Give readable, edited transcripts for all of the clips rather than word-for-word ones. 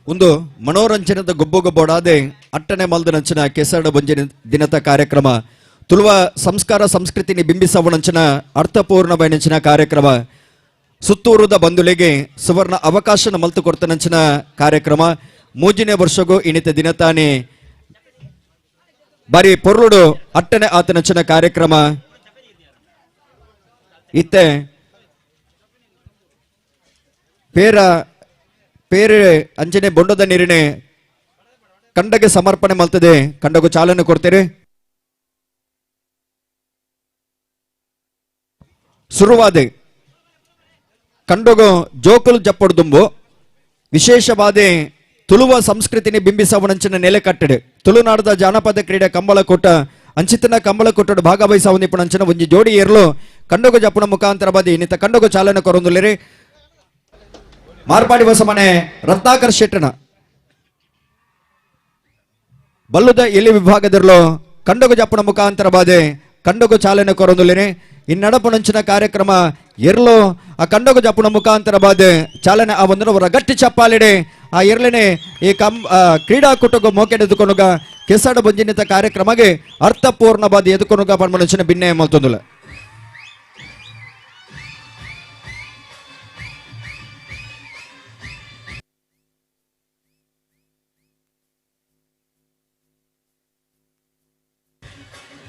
ಒಂದು ಮನೋರಂಜನದ ಗೊಬ್ಬೊಡಾದೆ ಅಟ್ಟನೆ ಮಲ್ದನಂಚಿನ ಕೆಸರಡ ಬಂಜಿನ ದಿನದ ಕಾರ್ಯಕ್ರಮ ತುಳುವ ಸಂಸ್ಕಾರ ಸಂಸ್ಕೃತಿನಿ ಬಿಂಬಿಸವಣಂಚಿನ ಅರ್ಥಪೂರ್ಣವೈನಂಚಿನ ಕಾರ್ಯಕ್ರಮ ಸುತ್ತೂರುದ ಬಂಧುಲೆಗೆ ಸುವರ್ಣ ಅವಕಾಶನ ಮಲ್ತು ಕೊಡ್ತನಂಚಿನ ಕಾರ್ಯಕ್ರಮ ಮೂಜಿನೇ ವರ್ಷಗೂ ಇನಿತ ದಿನತಾನೆ ಬಾರಿ ಪೊರ್ಲುಡು ಅಟ್ಟನೆ ಆತನಂಚಿನ ಕಾರ್ಯಕ್ರಮ ಇತ್ತೆ ಪೇರೆ ಅಂಜನೆ ಬೊಂಡದ ನೀರಿನ ಕಂಡಗೆ ಸಮರ್ಪಣೆ ಮಲ್ತದೆ ಕಂಡಗೂ ಚಾಲನೆ ಕೊಡ್ತೇನೆ. ಶುರುವಾದೆ ಕಂಡೋಗೋ ಜೋಕುಲು ಜಪ್ಪಡ್ದುಂಬು ವಿಶೇಷವಾದೆ ತುಳುವ ಸಂಸ್ಕೃತಿನಿ ಬಿಂಬಿಸವಣಂಚಿನ ನೆಲೆ ಕಟ್ಟಡೆ ತುಳುನಾಡದ ಜಾನಪದ ಕ್ರೀಡೆ ಕಂಬಳಕೂಟ ಅಂಚಿತನ ಕಂಬಳಕೂಟದ ಭಾಗವಹಿಸವನಿಪುಣಂಚಿನ ಒಂಜಿ ಜೋಡಿ ಏರ್ಲು ಕಂಡೋಗ ಜಪ್ಪುನ ಮುಖಾಂತರ ಬಾದಿ ಇನ್ನಿತ ಕಂಡೋಗ ಚಾಲನೆ ಕೊರೊಂದುಲ್ಲೆರೆ ಮಾರ್ಪಾಡಿ ಬಸಮನೆ ರತ್ನಾಕರ್ ಶೆಟ್ಟನ ಬಲ್ಲುದ ಎಲ್ಲಿ ವಿಭಾಗದಲ್ಲೋ ಕಂಡೋಗ ಜಪ್ಪುನ ಮುಖಾಂತರ ಬಾದೆ ಕಂಡೋಗ ಚಾಲನೆ ಕೊರೊಂದುಲ್ಲೆರೆ ಇನ್ನಡಪುಣಂಚಿನ ಕಾರ್ಯಕ್ರಮ ಎರ್ಲು ಆ ಕಂಡೋಗ ಜಪ್ಪುನ ಮುಖಾಂತರ ಬಾದೆ ಚಾಲನೆ ಆ ಒಂದರ ಗಟ್ಟಿ ಚಪ್ಪಾಲೆಡೆ ಆ ಎರ್ಲೆನೆ ಈ ಕ್ರೀಡಾಕೂಟಗೂ ಮೋಕೆಡೆ ಎದುಕೊನುಗ ಕೆಸಡ ಬಂಜಿನಿತ ಕಾರ್ಯಕ್ರಮಗೆ ಅರ್ಥಪೂರ್ಣ ಬಾದಿ ಎದುಕೊನುಗ ಪನ್ಮನುಂಚಿನ ಭಿನ್ನೆ ಮಲ್ತೊಂದುಲ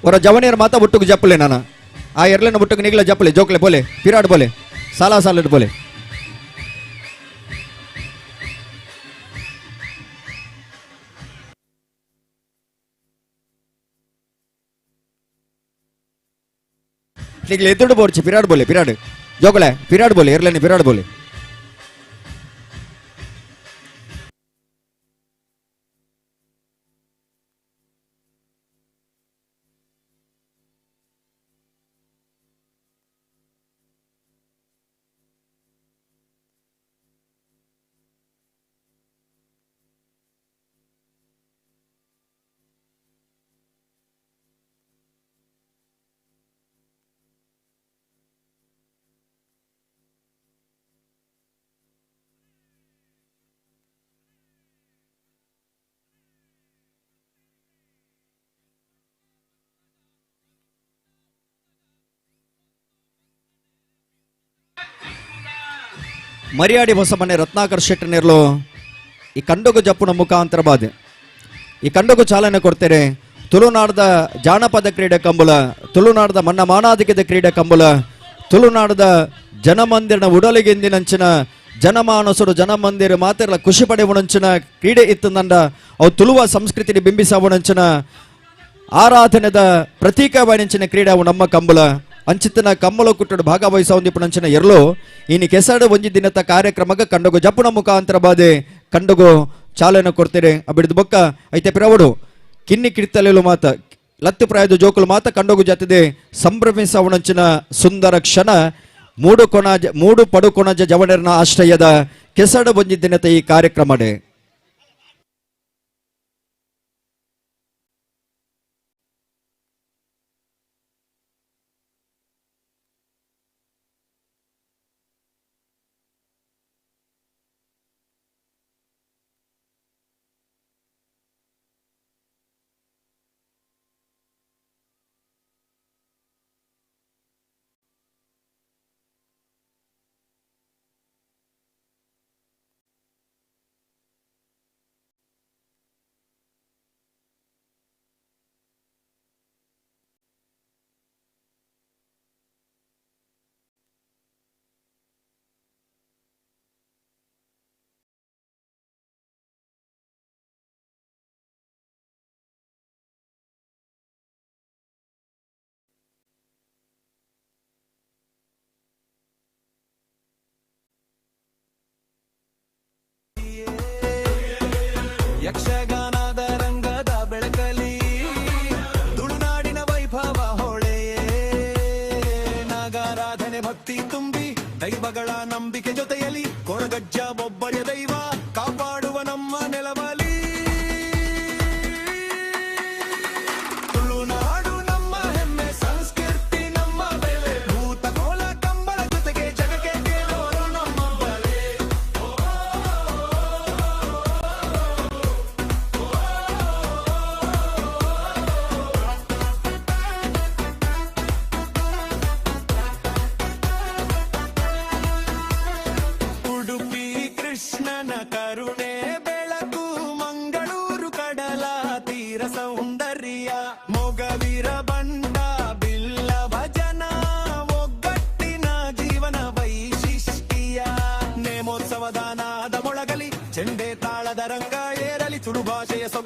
और जवनियर माता बुट्टुक जपले नाना आ एर्लेन बुट्टुक निगले जपले जोकले बोले पिराड बोले साला सालट बोले निगले एतुड बोर्च पिराड बोले पिराड जोकले पिराड बोले एर्लेन पिराड बोले ಮರ್ಯಾಡಿ ಹೊಸಮನೆ ರತ್ನಾಕರ್ ಶೆಟ್ಟನೇರ್ಲು ಈ ಕಂಡೋಗು ಜಪ್ಪುನ ಮುಖಾಂತರ ಬಾದೆ ಈ ಕಂಡೋಗು ಚಾಲನೆ ಕೊಡ್ತಾರೆ ತುಳುನಾಡದ ಜಾನಪದ ಕ್ರೀಡೆ ಕಂಬಳ ತುಳುನಾಡದ ಮನ್ನ ಮಾನಾಧಿಕದ ಕ್ರೀಡೆ ಕಂಬಳ ತುಳುನಾಡದ ಜನಮಂದಿರನ ಉಡಲಿಗೆಂದಿನಂಚಿನ ಜನಮಾನಸರು ಜನಮಂದಿರ ಮಾತೆಲ್ಲ ಖುಷಿ ಪಡೆಯುವಣಂಚಿನ ಕ್ರೀಡೆ ಇತ್ತಂದಂಡ ಅವು ತುಳುವ ಸಂಸ್ಕೃತಿని ಬಿಂಬಿಸವಣಂಚಿನ ಆರಾಧನೆದ ಪ್ರತೀಕವಾಣಿಂಚಿನ ಕ್ರೀಡೆ ಅವು ನಮ್ಮ ಕಂಬಳ ಅಂಚಿತನ ಕಮ್ಮಲ ಕುಟ್ಟಡು ಭಾಗವಹಿಸವನಿಪುಣಂಚಿನ ಎರ್ಲು ಇನ್ನು ಕೆಸಡು ಒಂಜಿ ದಿನದ ಕಾರ್ಯಕ್ರಮಕ್ಕೆ ಕಂಡೋಗು ಜಪ್ಪುನ ಮುಖಾಂತರ ಬಾದೆ ಕಂಡೋಗು ಚಾಲನೆ ಕೊಡ್ತೇನೆ ಅಬಿಡಿದ ಬೊಕ್ಕ ಐತೆ ಪಿರವಡು ಕಿನ್ನಿ ಕಿರ್ತಲೆಲು ಮಾತ ಲತ್ತು ಪ್ರಾಯದ ಜೋಕುಲು ಮಾತ ಕಂಡೋಗು ಜೊತೆದೆ ಸಂಭ್ರಮಿಸವಣಂಚಿನ ಸುಂದರ ಕ್ಷಣ ಮೂಡು ಪಡುಕೊಣಜ ಜವಣರ್ನ ಆಶ್ರಯದ ಕೆಸಡು ಒಂಜಿ ದಿನದ ಈ ಕಾರ್ಯಕ್ರಮಡೆ ಯಕ್ಷಗಾನದ ರಂಗದ ಬೆಳಕಲಿ ತುಳುನಾಡಿನ ವೈಭವ ಹೊಳೆಯೇ ನಾಗಾರಾಧನೆ ಭಕ್ತಿ ತುಂಬಿ ದೈವಗಳ ನಂಬಿಕೆ ಜೊತೆಯಲ್ಲಿ ಕೊರಗಜ್ಜ ಒಬ್ಬರ ದೈವ ಕಾಪಾಡುವ ನಮ್ಮ ನೆಲವಲಿ ತುಳುನಾಡು ನಮ್ಮ ಹೆಮ್ಮೆ ಸಂಸ್ಕೃತಿ ನಮ್ಮ ಬೆಲೆ ಭೂತಕೋಲ ಕಂಬಳ ಜೊತೆಗೆ ಜಗಕ್ಕೆ ಕೇಳೋರು ನಮ್ಮ ಬಲೆ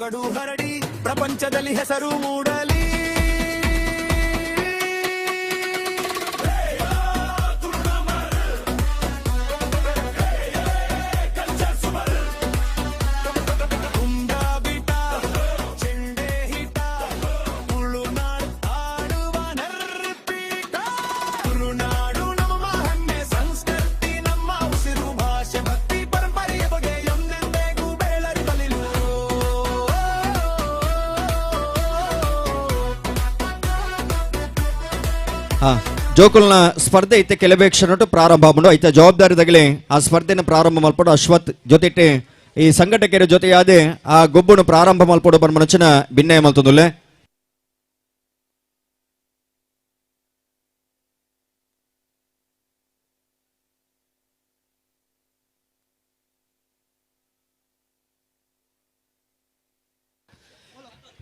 ಸೊಗಡು ಹರಡಿ ಪ್ರಪಂಚದಲ್ಲಿ ಹೆಸರು ಮೂಡಲಿ. ಜೋಕುಲ್ನ ಸ್ಪರ್ಧೆ ಐತೆ ಕೆಲವೇ ಕ್ಷಣ ಪ್ರಾರಂಭ ಮಾಡು ಐತೆ ಜವಾಬ್ದಾರಿದಾಗಲಿ ಆ ಸ್ಪರ್ಧೆನ ಪ್ರಾರಂಭ ಮಲ್ಪಡು ಅಶ್ವಥ್ ಜೊತೆ ಈ ಸಂಘಟಕರ ಜೊತೆಯಾದ ಆ ಗೊಬ್ಬನು ಪ್ರಾರಂಭ ಮಲ್ಪಡು ಬರ್ಮನಚನ ಭಿನ್ನಯ ಮಲ್ತೊಂದುಲ್ಲೆ.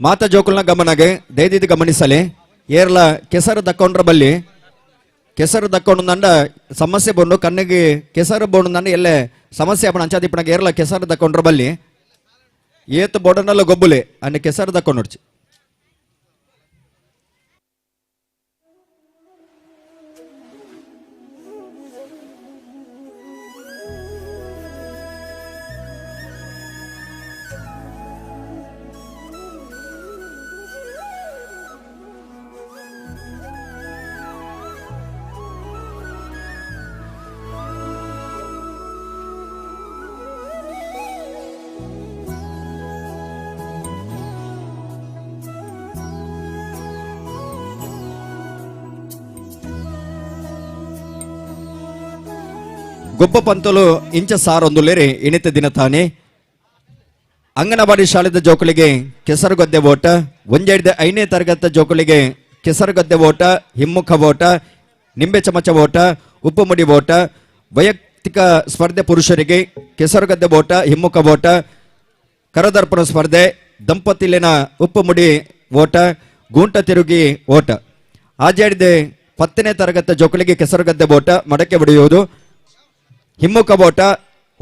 ಮಾತ ಜೋಕುಲ್ನ ಗಮನಗೆ ದಯದಿದ್ದು ಗಮನಿಸಲಿ. ಏರ್ಲ ಕೆಸರು ದಕ್ಕೊಂಡ್ರ ಬಲ್ಲಿ ಕೆಸರು ದಕ್ಕೊಂಡ ಸಮಸ್ಯೆ ಬಂದು ಕಣ್ಣಿಗೆ ಕೆಸರು ಬೋಡು ಎಲ್ಲೇ ಸಮಸ್ಯೆ ಅಪ್ಪಣ ಅಂಚಾದಿಪ್ಪಣಗೆ ಏರ್ಲ ಕೆಸರು ದಕ್ಕೊಂಡ್ರ ಬಲ್ಲಿ ಏತ್ ಬೋಡನಲ್ಲ ಗೊಬ್ಬುಲೆ ಅನ್ನ ಕೆಸರು ದಕ್ಕೊಂಡ್ಸಿ ಗೊಬ್ಬ ಪಂತಲು ಇಂಚ ಸಾರೊಂದುಲೇರಿ ಇಣಿತ ದಿನ ತಾನೆ ಅಂಗನವಾಡಿ ಶಾಲೆದ ಜೋಕುಲಿಗೆ ಕೆಸರುಗದ್ದೆ ಓಟ ಒಂಜೆಡ್ದ 5ನೇ ತರಗತಿ ಜೋಕುಲಿಗೆ ಕೆಸರುಗದ್ದೆ ಓಟ ಹಿಮ್ಮುಖ ಓಟ ನಿಂಬೆ ಚಮಚ ಓಟ ಉಪ್ಪು ಮುಡಿ ಓಟ ವೈಯಕ್ತಿಕ ಸ್ಪರ್ಧೆ ಪುರುಷರಿಗೆ ಕೆಸರುಗದ್ದೆ ಓಟ ಹಿಮ್ಮುಖ ಓಟ ಕರದರ್ಪಣ ಸ್ಪರ್ಧೆ ದಂಪತಿಲಿನ ಉಪ್ಪು ಮುಡಿ ಓಟ ಗೂಂಟ ತಿರುಗಿ ಓಟ ಆಜಾಡಿದೆ 10ನೇ ತರಗತಿ ಜೋಕುಲಿಗೆ ಕೆಸರುಗದ್ದೆ ಓಟ ಮಡಕೆ ಹೊಡೆಯುವುದು ಹಿಮ್ಮುಖ ಓಟ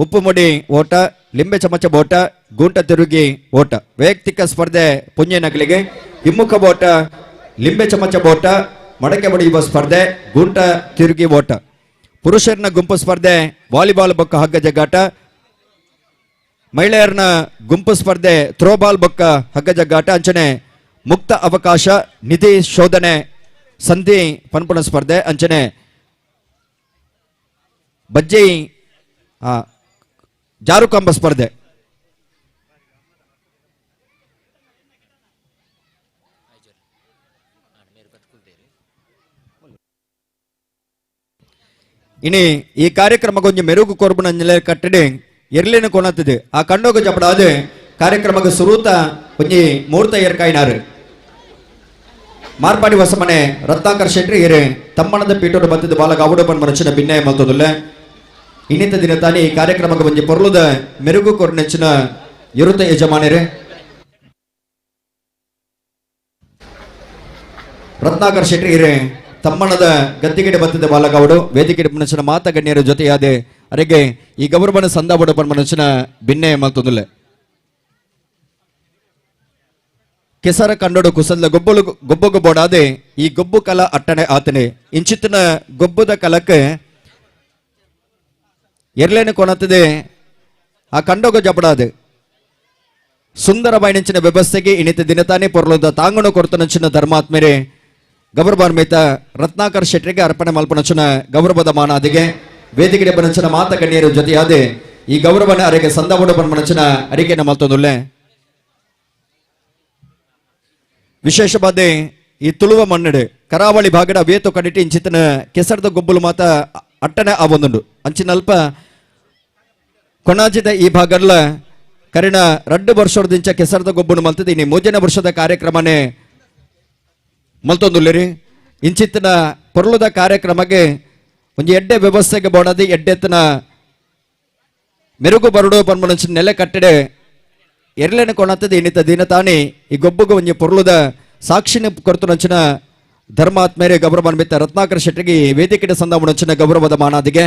ಉಪ್ಪು ಮುಡಿ ಓಟ ಲಿಂಬೆ ಚಮಚ ಓಟ ಗೂಂಟ ತಿರುಗಿ ಓಟ ವೈಯಕ್ತಿಕ ಸ್ಪರ್ಧೆ ಪುಣ್ಯ ನಗಲಿಗೆ ಹಿಮ್ಮುಖ ಓಟ ಲಿಂಬೆ ಚಮಚ ಓಟ ಮಡಕೆ ಬಡಿಯುವ ಸ್ಪರ್ಧೆ ಗೂಂಟ ತಿರುಗಿ ಓಟ ಪುರುಷರನ ಗುಂಪು ಸ್ಪರ್ಧೆ ವಾಲಿಬಾಲ್ ಬೊಕ್ಕ ಹಗ್ಗ ಜಗ್ಗಾಟ ಮಹಿಳೆಯರನ ಗುಂಪು ಸ್ಪರ್ಧೆ ಥ್ರೋಬಾಲ್ ಬೊಕ್ಕ ಹಗ್ಗ ಜಗ್ಗಾಟ ಅಂಚನೆ ಮುಕ್ತ ಅವಕಾಶ ನಿಧಿ ಶೋಧನೆ ಸಂಧಿ ಪನ್ಪುಣ ಸ್ಪರ್ಧೆ ಅಂಚನೆ ಬಜ್ಜಿ ಜಾರುಕಂಬ ಸ್ಪರ್ಧೆ ಇನಿ ಈ ಕಾರ್ಯಕ್ರಮ ಕೊಂಚ ಮೆರುಗು ಕೊರ್ಬುನ ಕಟ್ಟಡಿ ಎರ್ಲಿನ ಕೊನತ್ತಿದೆ ಆ ಕಂಡೋಗ ಜಪಡಾದ ಕಾರ್ಯಕ್ರಮಕ್ಕೆ ಸುರೂತ ಒಂಜಿ ಮೂರ್ತ ಏರ್ಕಾಯಿನಾರು ಮಾರ್ಪಾಡಿ ಹೊಸಮನೆ ರತ್ನಾಕರ್ ಶೆಟ್ಟಿ ಏರೆ ತಮ್ಮಣದ ಪೀಠೋಡು ಬತ್ತಿದ ಬಾಲಕ ಅವಡಪನ್ ಮನಚಿನ ಭಿನ್ನಯ ಮಲ್ತೋದುಲ್ಲ ಇನ್ನಿತ ದಿನ ತಾನೇ ಈ ಕಾರ್ಯಕ್ರಮಕ್ಕೆ ಒಂಜಿ ಪೊರ್ಲುದ ಮೆರುಗು ಕೊರ್ನೆಚ್ಚಿನ ಇರುತ ಯಜಮಾನರೇ ರತ್ನಾಕರ್ ಶೆಟ್ಟಿ ಏರೆ ತಮ್ಮಣದ ಗದ್ದಿಗಿಡ ಬತ್ತಿದ ಬಾಲಕ ಅವಡು ವೇದಿಕೆ ಮನಚಿನ ಮಾತ ಗಣ್ಯರ ಜೊತೆಯಾದೆ ಅರೆಗೆ ಈ ಗೌರವನ ಸಂದ ಬಡಪನ್ ಮನಚಿನ ಭಿನ್ನಯ ಮಲ್ತೋದುಲ್ಲ ಕೆಸರ ಕಂಡೋಡು ಕುಸದ ಗೊಬ್ಬು ಬೋಡಾದೆ ಈ ಗೊಬ್ಬು ಕಲ ಅಟ್ಟಣೆ ಆತನೆ ಇಂಚಿತ್ತಿನ ಗೊಬ್ಬುದ ಕಲಕ್ಕೆ ಎರ್ಲೇನೆ ಕೊನತ್ತದೆ ಆ ಕಂಡೋಗ ಜಪಡಾದೆ ಸುಂದರ ಬೈನಂಚಿನ ವ್ಯವಸ್ಥೆಗೆ ಇನಿತ ದಿನತಾನೆ ಪೊರ್ಲೋದ ತಾಂಗಣ ಕೊರ್ತನಂಚಿನ ಧರ್ಮಾತ್ಮೇರೆ ಗೌರವನ್ ಮೇತ ರತ್ನಾಕರ್ ಶೆಟ್ಟಿಗೆ ಅರ್ಪಣೆ ಮಲ್ಪನಂಚಿನ ಗೌರವದ ಮಾನಾದಿಗೆ ವೇದಿಕೆ ಬನಂಚಿನ ಮಾತ ಗಣ್ಯರ ಜೊತೆಯಾದೆ ಈ ಗೌರವನ ಅರೆಗೆ ಸಂದವಡ ಬನ್ಮನಂಚಿನ ಅರಿಕೆನ ಮಲ್ತೋದುಲ್ಲೆ ವಿಶೇಷವಾದ ಈ ತುಳುವ ಮಣ್ಣಡೆ ಕರಾವಳಿ ಭಾಗದ ವೇತು ಕಡಿಟಿ ಇಂಚಿತನ ಕೆಸರದ ಗೊಬ್ಬಲು ಮಾತ ಅಟ್ಟನೆ ಆವೊಂದುಂಡು ಅಂಚಿನಲ್ಪ ಕೊನಾಜಿದ ಈ ಭಾಗಡ್ಲ ಕರಿನ 2 ವರ್ಷದಿಂದ ಕೆಸರದ ಗೊಬ್ಬನು ಮಲ್ತದೆ ಇನ್ನು 3ನೇ ವರ್ಷದ ಕಾರ್ಯಕ್ರಮನೇ ಮಲ್ತೊಂದುಲ್ಲೇರಿ ಇಂಚಿತ್ತಿನ ಪೊರ್ಲುದ ಕಾರ್ಯಕ್ರಮಕ್ಕೆ ಒಂದು ಎಡ್ಡೆ ವ್ಯವಸ್ಥೆಗೆ ಬೋಡದಿ ಎಡ್ಡೆತ್ತನ ಮೆರುಗು ಬರಡು ಪನ್ಮನಂಚಿನ ನೆಲೆ ಕಟ್ಟಡೆ ಎರ್ಲೆನ ಕೊಣತ್ತದೆ ಇನ್ನಿತ ದಿನ ತಾನೇ ಈ ಗೊಬ್ಬುಗ ಒಂಜಿ ಪೊರ್ಲುದ ಸಾಕ್ಷಿನ ಕೊರ್ತನಂಚಿನ ಧರ್ಮಾತ್ಮೇರೆ ಗೌರವನ್ ಮಿತ್ತ ರತ್ನಾಕರ್ ಶೆಟ್ಟಿಗೆ ವೇದಿಕೆ ಸಂದ ಮುಣಂಚಿನ ಗೌರವದ ಮಾನಾದಿಗೆ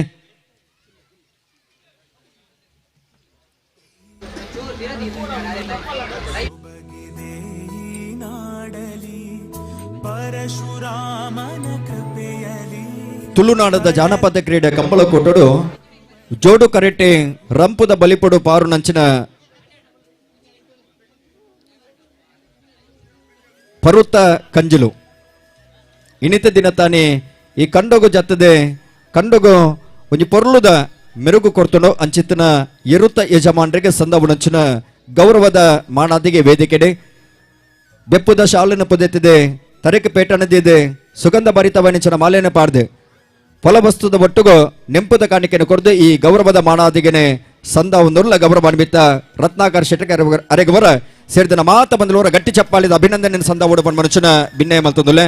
ತುಳುನಾಡದ ಜಾನಪದ ಕ್ರೀಡೆ ಕಂಬಳ ಕೊಟ್ಟಡು ಜೋಡು ಕರೆಟೆ ರಂಪುದ ಬಲಿಪಡು ಪಾರು ನಂಚಿನ ಪರುತ್ತ ಕಂಜಲು ಇನಿತ ದಿನ ತಾನೇ ಈ ಕಂಡೋಗು ಜತ್ತದೆ ಕಂಡೋಗು ಒಂಜಿ ಪೊರ್ಲುದ ಮೆರುಗು ಕೊಡ್ತುಂಡು ಅಂಚಿತ್ತಿನ ಎರುತ್ತ ಯಜಮಾನರಿಗೆ ಸಂದವುಣಂಚಿನ ಗೌರವದ ಮಾನಾದಿಗೆ ವೇದಿಕೆಡೆ ಬೆಪ್ಪುದ ಶಾಲಿನ ಪುದೆತ್ತಿದೆ ತರಕೆ ಪೇಟನದಿದೆ ಸುಗಂಧ ಭರಿತವನಿಂಚಿನ ಮಾಲೆನ ಪಾಡ್ದೆ ಫಲವಸ್ತುದ ಒಟ್ಟುಗು ನೆಂಪುದ ಕಾಣಿಕೆಯನ್ನು ಕೊರದು ಈ ಗೌರವದ ಮಾನಾದಿಗೆನೆ ಸಂದ ಒಂದುರ್ಲ ಗೌರವ ನಿಮಿತ್ತ ರತ್ನಾಕರ್ ಶೆಟ್ಟರ್ ಅರೆಗವರ ಸೇರಿದ ಮಾತ ಬಂದಲವರ ಗಟ್ಟಿ ಚಪ್ಪಾಳಿದ ಅಭಿನಂದನೆ ಸಂದ ಓಡಬಂದ ಮನುಷ್ಯನ ಭಿನ್ನಯ ಮಲ್ತೊಂದುಲೆ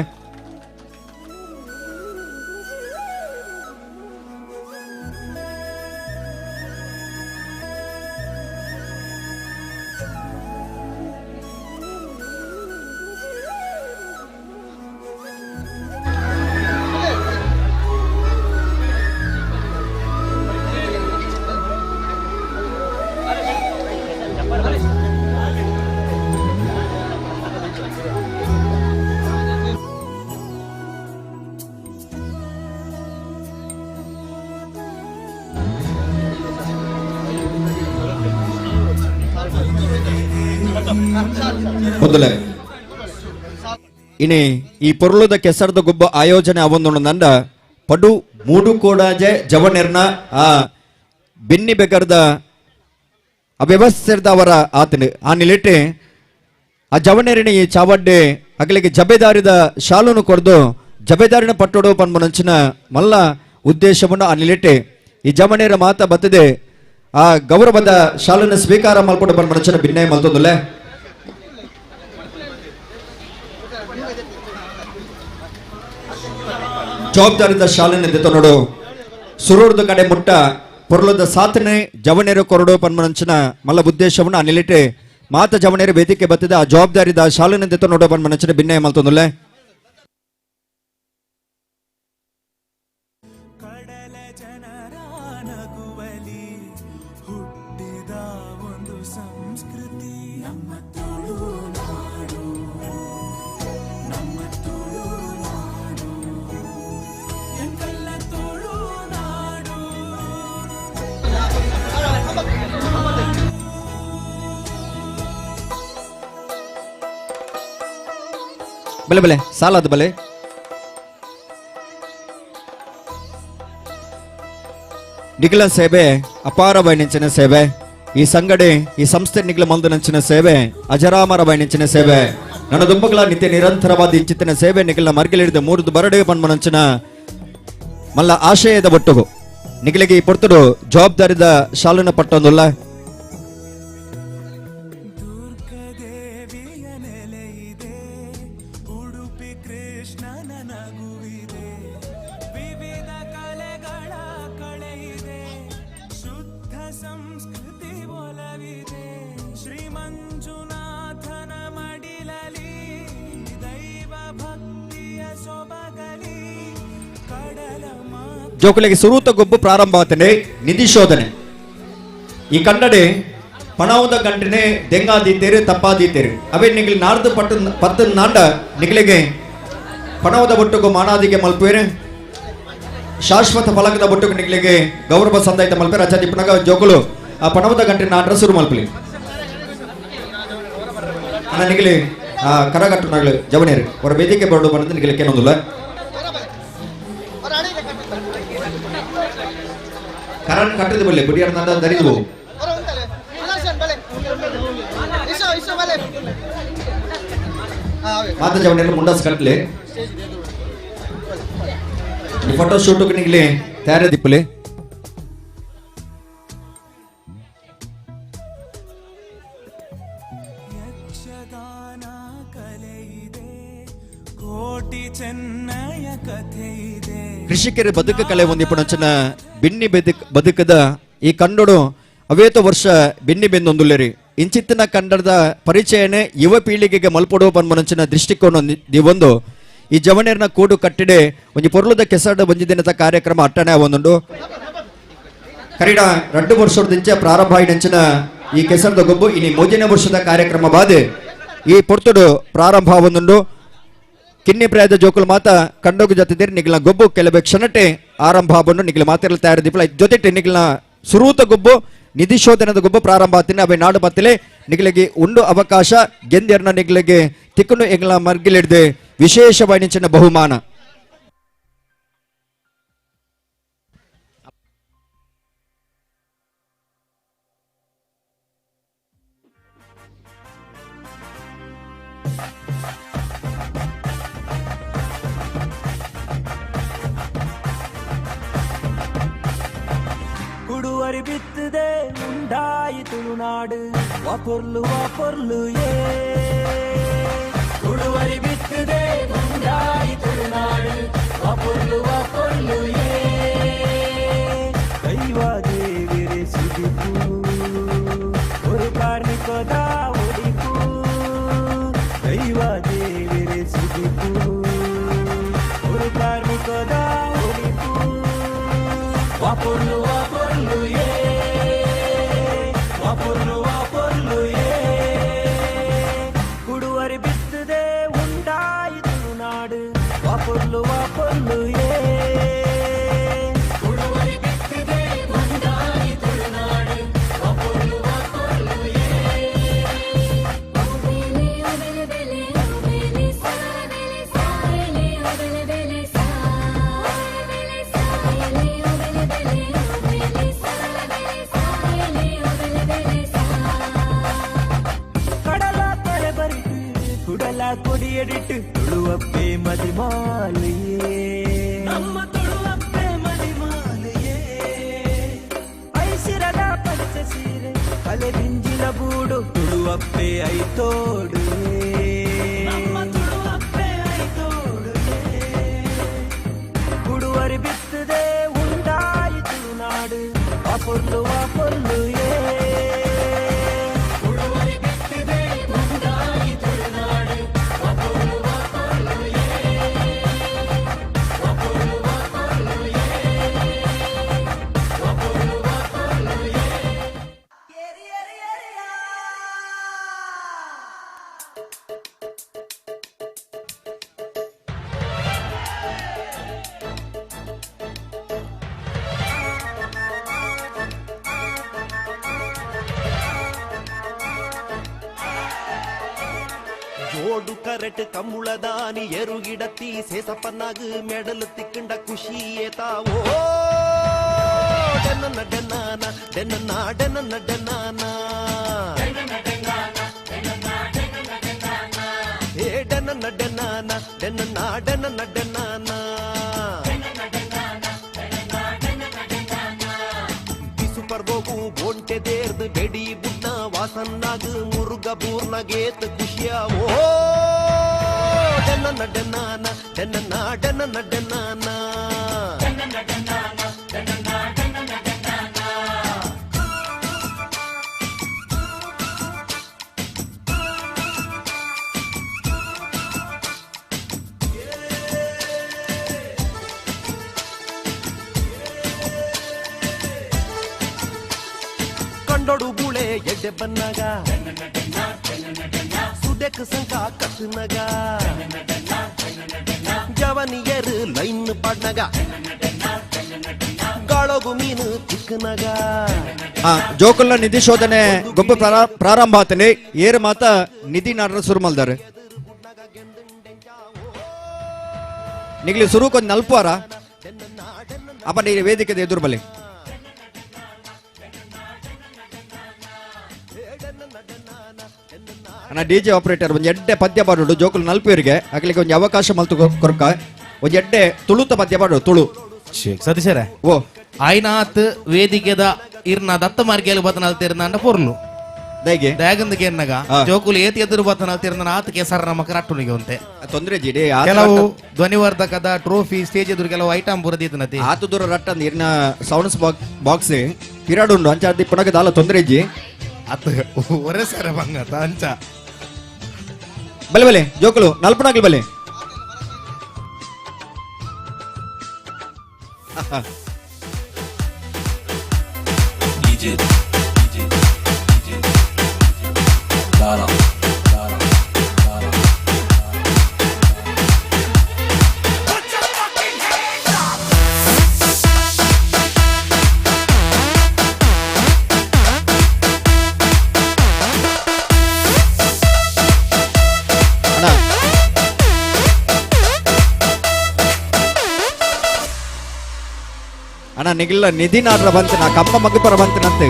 ಮೊದಲೇ ಇನಿ ಈ ಪೊರ್ಲುದ ಕೆಸರದ ಗುಬ್ಬ ಆಯೋಜನೆ ಅವೊಂದು ನಂದ ಪಡು ಮೂಡು ಕೋಡಾಜೆ ಜವನೆರ್ನ ಆ ಬೆನ್ನಿ ಬೆಗರ್ದ ಅವ್ಯವಸ್ಥೆರ್ದ ಅವರ ಆತನ ಆ ನಿಲಿಟ್ಟೆ ಆ ಜವನೆರಿನ ಈ ಚಾವಡ್ಡೆ ಅಗಲಿಗೆ ಜಬೇದಾರಿದ ಶಾಲುನು ಕೊಡ್ದು ಜಬೇದಾರಿನ ಪಟ್ಟೋಡು ಪನ್ಮನಂಚಿನ ಮಲ್ಲ ಉದ್ದೇಶವನ್ನು ಆ ನಿಲಿಟ್ಟೆ ಈ ಜವನೇರ ಮಾತ ಬತ್ತದೆ ಆ ಗೌರವದ ಶಾಲುನ ಸ್ವೀಕಾರ ಮಲ್ಪಟ್ಟು ಪನ್ಮನಂಚಿನ ಭಿನ್ನಯ ಮಲ್ತೊಂದುಲೆ ಜವಾಬ್ದಾರಿದ ಶಾಲೆನ ದೆತ್ತ ನೋಡು ಸುರೂರ್ದ ಕಡೆ ಮುಟ್ಟ ಪೊರ್ಲದ ಸಾಧನೆ ಜವನೇರು ಕೊರಡು ಪನ್ಮನಂಚಿನ ಮಲ್ಲ ಉದ್ದೇಶವನ್ನು ನಿಲಿಟೆ ಮಾತ ಜವನೇರು ವೇದಿಕೆ ಬತ್ತಿದ ಆ ಜವಾಬ್ದಾರಿದ ಶಾಲೆನ ದೆತ್ತ ನೋಡು ಪನ್ಮನಂಚಿನ ಭಿನ್ನಯ ಮಲ್ತೊಂದುಲೆ ಕಡಲ ಜನರ ನಗುವಲಿ ಹುಟ್ಟಿದ ಒಂದು ಸಂಸ್ಕೃತಿ ನಮ್ಮ ತುಳುನಾಡು ನಮ್ಮ ತುಳುನಾಡು ಎಂಕಲ್ಲ ತುಳುನಾಡು ಬಲೆ ಬಲೆ ಸಾಲದ ಬಲೆ ನಿಖಿಲ ಸೇವೆ ಅಪಾರವೈನಿಂಚಿನ ಸೇವೆ ಈ ಸಂಗಡೆ ಈ ಸಂಸ್ಥೆ ನಿಖಿಲ ಮಂದನಂಚಿನ ಸೇವೆ ಅಜರಾಮರವೈನಿಂಚಿನ ಸೇವೆ ನನ್ನ ದುಂಬಗಳ ನಿತ್ಯ ನಿರಂತರವಾದ ಇಂಚಿತ್ತಿನ ಸೇವೆ ನಿಖಿಲ ಮರ್ಗಿಲಿಡಿದ ಮೂರ್ದು ಬರಡೆ ಪನ್ಮನಂಚಿನ ಮಲ್ಲ ಆಶಯದ ಒಟ್ಟುಗು ನಿಖಿಲಿಗೆ ಈ ಪೊರ್ತುಡು ಜವಾಬ್ದಾರಿದ ಶಾಲುನ ಪಟ್ಟೊಂದುಲ್ಲ ದುರ್ಗದೇವಿಯ ನೆಲೆಯಿದೆ ಉಡುಪಿ ಕೃಷ್ಣನ ನಗುವಿದೆ ವಿವಿಧ ಕಲೆಗಳ ಕಳೆಯಿದೆ ಶುದ್ಧ ಸಂಸ್ಕೃತಿ ಒಲವಿದೆ ಶ್ರೀ ಮಂಜುನಾಥನ ಮಡಿಲಲಿ ದೈವ ಭಕ್ತಿಯ ಸೊಬಗಲಿ ಕಡಲ ಜೋಕುಲಿಗೆ ಸುರೂತ ಗೊಬ್ಬು ಪ್ರಾರಂಭ ಆತನೆ ನಿಧಿ ಶೋಧನೆ ಈ ಕನ್ನಡೆ ಪಣಾವುದ ಗಂಟನೆ ದೆಂಗಾದೀತೇರು ತಪ್ಪಾದೀತೇರು ಅವೇ ನಿಗಲಿ ನಾರ್ದು ಪತ್ತು ನಾಂಡ ನಿಗಲಿಗೆ ಪಣಾವುದ ಬೊಟ್ಟುಗು ಮಾನಾದಿಗೆ ಮಲ್ಪೇರೆ ಶಾಶ್ವತ ಫಲಕದ ಬೊಟ್ಟುಗು ನಿಗಲಿಗೆ ಗೌರವ ಸಂದಾಯಿತ ಮಲ್ಪೇರೆ ಅಚ್ಚ ದಿಪ್ಪನಾಗ ಜೋಕುಲು ಆ ಪಣಾವುದ ಗಂಟೆ ನಾಡ್ರ ಸುರು ಮಲ್ಪಲಿ ಅನ್ನ ನಿಗಲಿ ಆ ಕರಗಟ್ಟು ನಗಲು ಜವನೇರು ಅವರ ವೇದಿಕೆ ಬರಡು ಬಂದ ನಿಗಲಿಕ್ಕೆ ಏನೊಂದಿಲ್ಲ ಕರಣ್ ಕಟ್ಟಿದ ಬಲ್ಲೆ ಬುಡಿಯಾರ ನಂದ ದರಿದು ಮಾತ ಜವನೆಲ್ಲ ಮುಂಡಾಸ್ ಕಟ್ಲೆ ಫೋಟೋ ಶೂಟ್ ನಿಗ್ಲಿ ತಯಾರ ದಿಪ್ಪಲೆ ಯಕ್ಷಗಾನ ಕಲೆಯಿದೆ ಕೋಟಿ ಚೆನ್ನಯ ಕಥೆ ಇದೆ ಕೃಷಿಕರ ಬದುಕ ಕಲೆ ಒಂದಿಪ್ಪಣಚನ ಬಿನ್ನಿ ಬದುಕದ ಈ ಕಂಡೋಡು ಅವೇತ ವರ್ಷ ಬಿನ್ನಿ ಬೆಂದೊಂದುಲ್ಲೇರಿ ಇಂಚಿತ್ತಿನ ಕಂಡದ ಪರಿಚಯನೇ ಯುವ ಪೀಳಿಗೆಗೆ ಮಲ್ಪಡೋ ಪನ್ಮನಂಚಿನ ದೃಷ್ಟಿಕೋನ ದಿವೊಂದು ಈ ಜವನೇರ್ನ ಕೂಡು ಕಟ್ಟಿಡೆ ಒಂಜಿ ಪೊರ್ಲುದ ಕೆಸಡ ಒಂಜಿ ದಿನದ ಕಾರ್ಯಕ್ರಮ ಅಟ್ಟಣೆ ಅವೊಂದುಂಡು ಕರೀಡ 2 ವರ್ಷದಿಂಚೆ ಪ್ರಾರಂಭ ಆಯಿನಂಚಿನ ಈ ಕೆಸರದ ಗೊಬ್ಬು ಇನಿ 3ನೇ ವರ್ಷದ ಕಾರ್ಯಕ್ರಮ ಬಾದೆ ಈ ಪೊರ್ತುಡು ಪ್ರಾರಂಭ ಅವೊಂದುಂಡು ಕಿನ್ನಿ ಪ್ರಾಯದ ಜೋಕುಲು ಮಾತ ಕಂಡೋಗು ಜೊತೆದಿರಿ ನಿಗ್ಲ ಗೊಬ್ಬು ಕೆಲವೇ ಕ್ಷಣಟೆ ಆರಂಭ ಆಬನ್ನು ನಿಗ್ಲ ಮಾತಿರಲು ತಯಾರಿದಿಪ್ಪಲ ಜೊತೆಟೆ ನಿಗ್ಲ ಸುರೂತ ಗೊಬ್ಬು ನಿಧಿ ಶೋಧನದ ಗೊಬ್ಬು ಪ್ರಾರಂಭ ಆತಿನ ಅವೆ ನಾಡು ಬತ್ತಲೆ ನಿಗ್ಲಿಗೆ ಉಂಡು ಅವಕಾಶ ಗೆಂದಿಯರ್ನ ನಿಗ್ಲಿಗೆ ತಿಕ್ಕನು ಎಂಗ್ಲ ಮರ್ಗಿಲಿಡ್ದೆ ವಿಶೇಷವಾಣಿಂಚಿನ ಬಹುಮಾನ ಉಡುವರಿ ಬಿತ್ತದೆ ಉಂಡಾಯಿ ತುಳುನಾಡು ವಾಪೊರ್ಲು ಏ ಉಡುವರಿ ಬಿತ್ತದೆ ಉಂಡಾಯಿ ತುಳುನಾಡು ವಾಪೊರ್ಲು ಏ ದೈವ ದೇವಿರೆ ಸಿಗಿಪು ஒரு ಕಾರ್ಮಿಕದ ಒಡಿಪು ದೈವ ದೇವಿರೆ ಸಿಗಿಪು ஒரு ಕಾರ್ಮಿಕದ ಒಡಿಪು ವಾಪೊರ್ಲು ಏ ವಾಪೊರ್ಲು ಏ ಉಡುವರಿ ಬಿತ್ತದೆ ಉಂಡಾಯಿ ತುಳುನಾಡು ವಾಪೊರ್ಲು ಏ ಉಡುವರಿ ಬಿತ್ತದೆ ಉಂಡಾಯಿ ತುಳುನಾಡು ವಾಪೊರ್ಲು ಏ கடலா தலைபறித்து குடலா கொடியடிட்டு துளுவப்பே மதிமாலையே நம்ம துளுவப்பே மதிமாலையே ಐಸಿರದ ಪಚ್ಚ ಸೀರೆ ಕಲೆ ಬಿಂಜಿನ ಬೂಡು ತುಳುವಪ್ಪೆ ಐತೋಡು ನಮ್ಮ ತುಳುವಪ್ಪೆ ಐತೋಡು ಉಡುವರಿ ಬಿತ್ತದೆ ಉಂಡಾಯಿ ತುಳುನಾಡು ವಾಪೊರ್ಲು ಏ ಉಡುವರಿ ಬಿತ್ತದೆ ಉಂಡಾಯಿ ತುಳುನಾಡು ವಾಪೊರ್ಲು ಏ ವಾಪೊರ್ಲು ಏ ವಾಪೊರ್ಲು ಏ ಜೋಡು ಕರೆಟ್ ಕಮ್ಮುಳದಾನಿ ಎರುಗಿಡತಿ ಸೇಸಪ್ಪನಾಗ ಮೆಡಲ್ ತಿಕ್ಕಂಡ ಖುಷಿ ಏತಾವೋ ಡೆನ್ನ ಡೆನ್ನಾನ ಡೆನ್ನ ಡೆನ್ನಾನ ಏ ಡೆನ್ನ ಡೆನ್ನಾನ ಡೆನ್ನಾನ ಸೂಪರ್ ಬೋಗು ಬೋಂಟೆ ದೇರ್ದು ಬೆಡಿ ಬುಡ್ನ ವಾಸನ್ನಾಗ ಮುರುಗ ಬೂರ್ನಗೇತ್ ಖುಷಿಯಾವೋ ಡೆನ್ನಾನ ಕಂಡೊಡು ಬುಳೆ ಎಡ್ಡೆ ಬನ್ನಗ ಸುಡೆಕ್ ಸಂಕ ಕತ್ತನಗ ಜವನಿಯರು ಲೈನ್ ಪಡ್ನಗ ಗಾಳಗು ಮೀನು ತಿಕ್ಕನಗ ಜೋಕುಲ್ನ ನಿಧಿ ಶೋಧನೆ ಗೊಬ್ಬ ಪ್ರಾರಂಭ ಆತನೆ ಏರು ಮಾತ ನಿಧಿ ನಾಡ್ರ ಶುರು ಮಲ್ದಾರೆ ನಿಗ್ಲಿ ಸುರುಕೊಂದು ನಲ್ಪುವಾರ ಅಪ್ಪ ನೀರು ವೇದಿಕೆ ಎದುರು ಬಲಿ ಅಣ್ಣ ಡಿಜೆ ಆಪರೇಟರ್ ಒಂದು ಎಡ್ಡೆ ಪದ್ಯ ಪಾಡೋಡು ಜೋಕುಲು ನಲ್ಪೇರಿಗೆ ಆಗ್ಲಿಕ್ಕೆ ಒಂದು ಅವಕಾಶ ಮಲ್ತು ಕೊರಕ ಒಂದು ಎಡ್ಡೆ ತುಳುತ ಪದ್ಯ ಪಾಡೋಡು ತುಳು ಸತೀಶರೇ ಓ ಆಯ್ನಾತ್ ವೇದಿಕೆದ ಇರ್ನ ದತ್ತ ಮಾರ್ಗಿಯಲ್ಲಿ ಬತನಲ್ತಿರ್ನ ಅಂಡ ಪೊರ್ಲು ದೈಗೆ ದಯಾಗಂದಕ್ಕೆ ಎನ್ನಗ ಜೋಕುಲು ಏತಿ ಎದುರು ಬತನಲ್ತಿರ್ನ ಆತ ಕೆಸರ ನಮ್ಮ ಕರಾಟುನಿಗೆ ಒಂತೆ ತೊಂದ್ರೆ ಜಿಡಿ ಕೆಲವು ಧ್ವನಿವರ್ಧಕದ ಟ್ರೋಫಿ ಸ್ಟೇಜ್ ಎದುರು ಕೆಲವು ಐಟಮ್ ಬುರದಿತ್ತನತಿ ಆತು ದೂರ ರಟ್ಟ ನೀರಿನ ಸೌಂಡ್ಸ್ ಬಾಕ್ಸ್ ಪಿರಾಡುಂಡು ಅಂಚಾದಿ ಪುನಗ ದಾಲ ತೊಂದ್ರೆ ಇಜ್ಜಿ ಅತ್ತ ಒರೆ ಸರ ಬಂಗತ ಅಂಚ ಬಲೆ ಬಲೆ ಜೋಕುಲು ನಲ್ಪನಾಗ್ಲಿ ಬಲೆ ಅಣ್ಣ ನಿಗಿಲ್ಲ ನಿಧಿ ನಾಡ್ರ ಬಂತಿನ ಕಮ್ಮ ಮಗಪರ ಬಂತಿನಂತೆ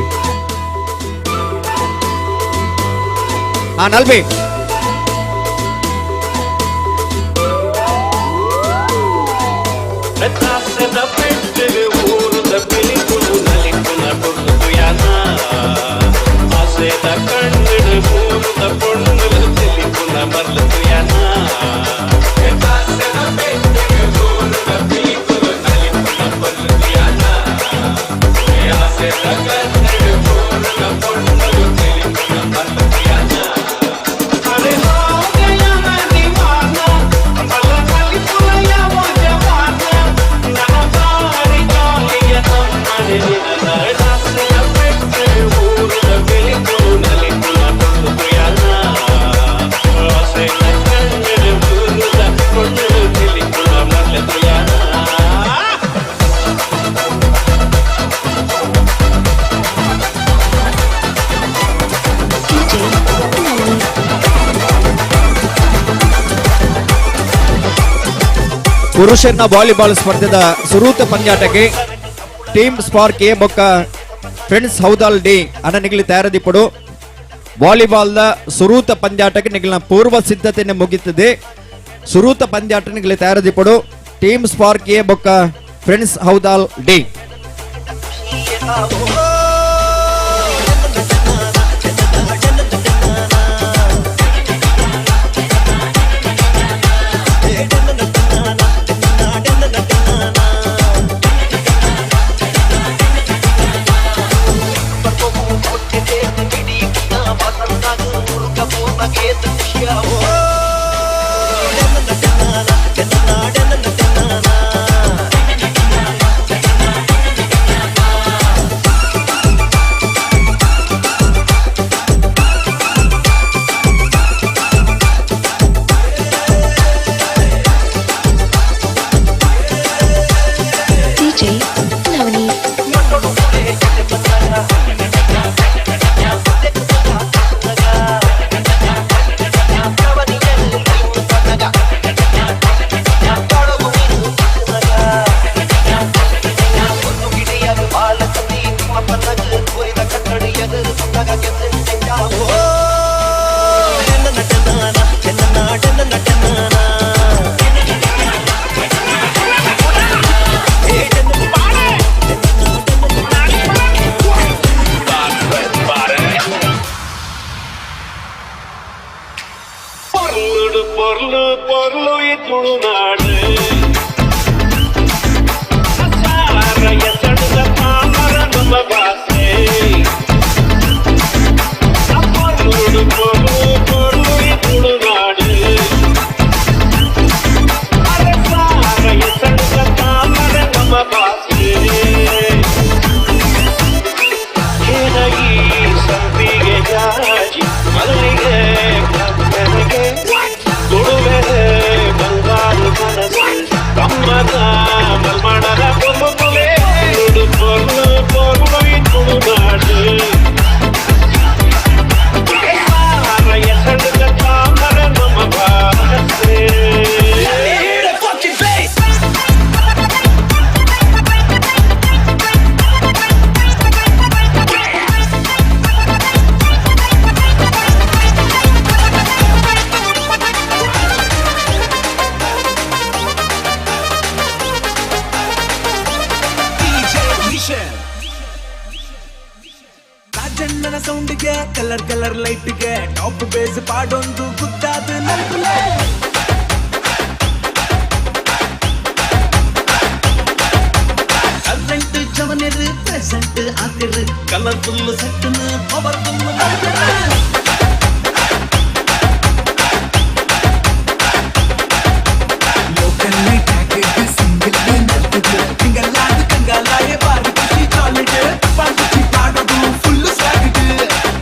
ನಲ್ಬಿ ಪುರುಷರ ವಾಲಿಬಾಲ್ ಸ್ಪರ್ಧೆದ ಸುರೂತ ಪಂದ್ಯಾಟಕ್ಕೆ ಟೀಮ್ ಸ್ಪಾರ್ಕ್ ಎ ಬೊಕ್ಕ ಫ್ರೆಂಡ್ಸ್ ಹೌದಾಲ್ ಡಿ ಅನ್ನ ನಿಗಲಿ ತಯಾರದಿಪ್ಪಡು ವಾಲಿಬಾಲ್ದ ಸುರೂತ ಪಂದ್ಯಾಟಕ್ಕೆ ನಿಗಲಿನ ಪೂರ್ವ ಸಿದ್ಧತೆಯನ್ನು ಮುಗಿತದೆ ಸುರೂತ ಪಂದ್ಯಾಟ ನಿಗಲಿ ತಯಾರದಿಪ್ಪಡು ಟೀಮ್ ಸ್ಪಾರ್ಕ್ ಎ ಬೊಕ್ಕ ಫ್ರೆಂಡ್ಸ್ ಹೌದಾಲ್ ಡಿ ರಾಜಣ್ಣನ ಸೌಂಡ್ಗೆ ಕಲರ್ ಕಲರ್ ಲೈಟ್ಗೆ ಟಾಪ್ ಬೇಸ್ ಪಾಡೊಂದು ಗುದ್ದಾದ ನಂಬಲೆ ಕರೆಂಟ್ ಜವನೆರು ಪ್ರೆಸೆಂಟ್ ಆಗಿರು ಕಲರ್ಫುಲ್ ಸೆಟ್ಟನ ಪವರ್ಫುಲ್ ಲೋಕಲ್ ಟ್ಯಾಕೆಟ್ ಸಿಂಗಲ್ ನರ್ತಕ ತಿಂಗಲಾದ ಕಂಗಾಲಾಯ ಬಾರಿ ಖುಷಿ ಚಾಲೆಟ್ ಪಾಂಚಿ ಪಾಡೋದು ಫುಲ್ ಸ್ವಾಗಟ್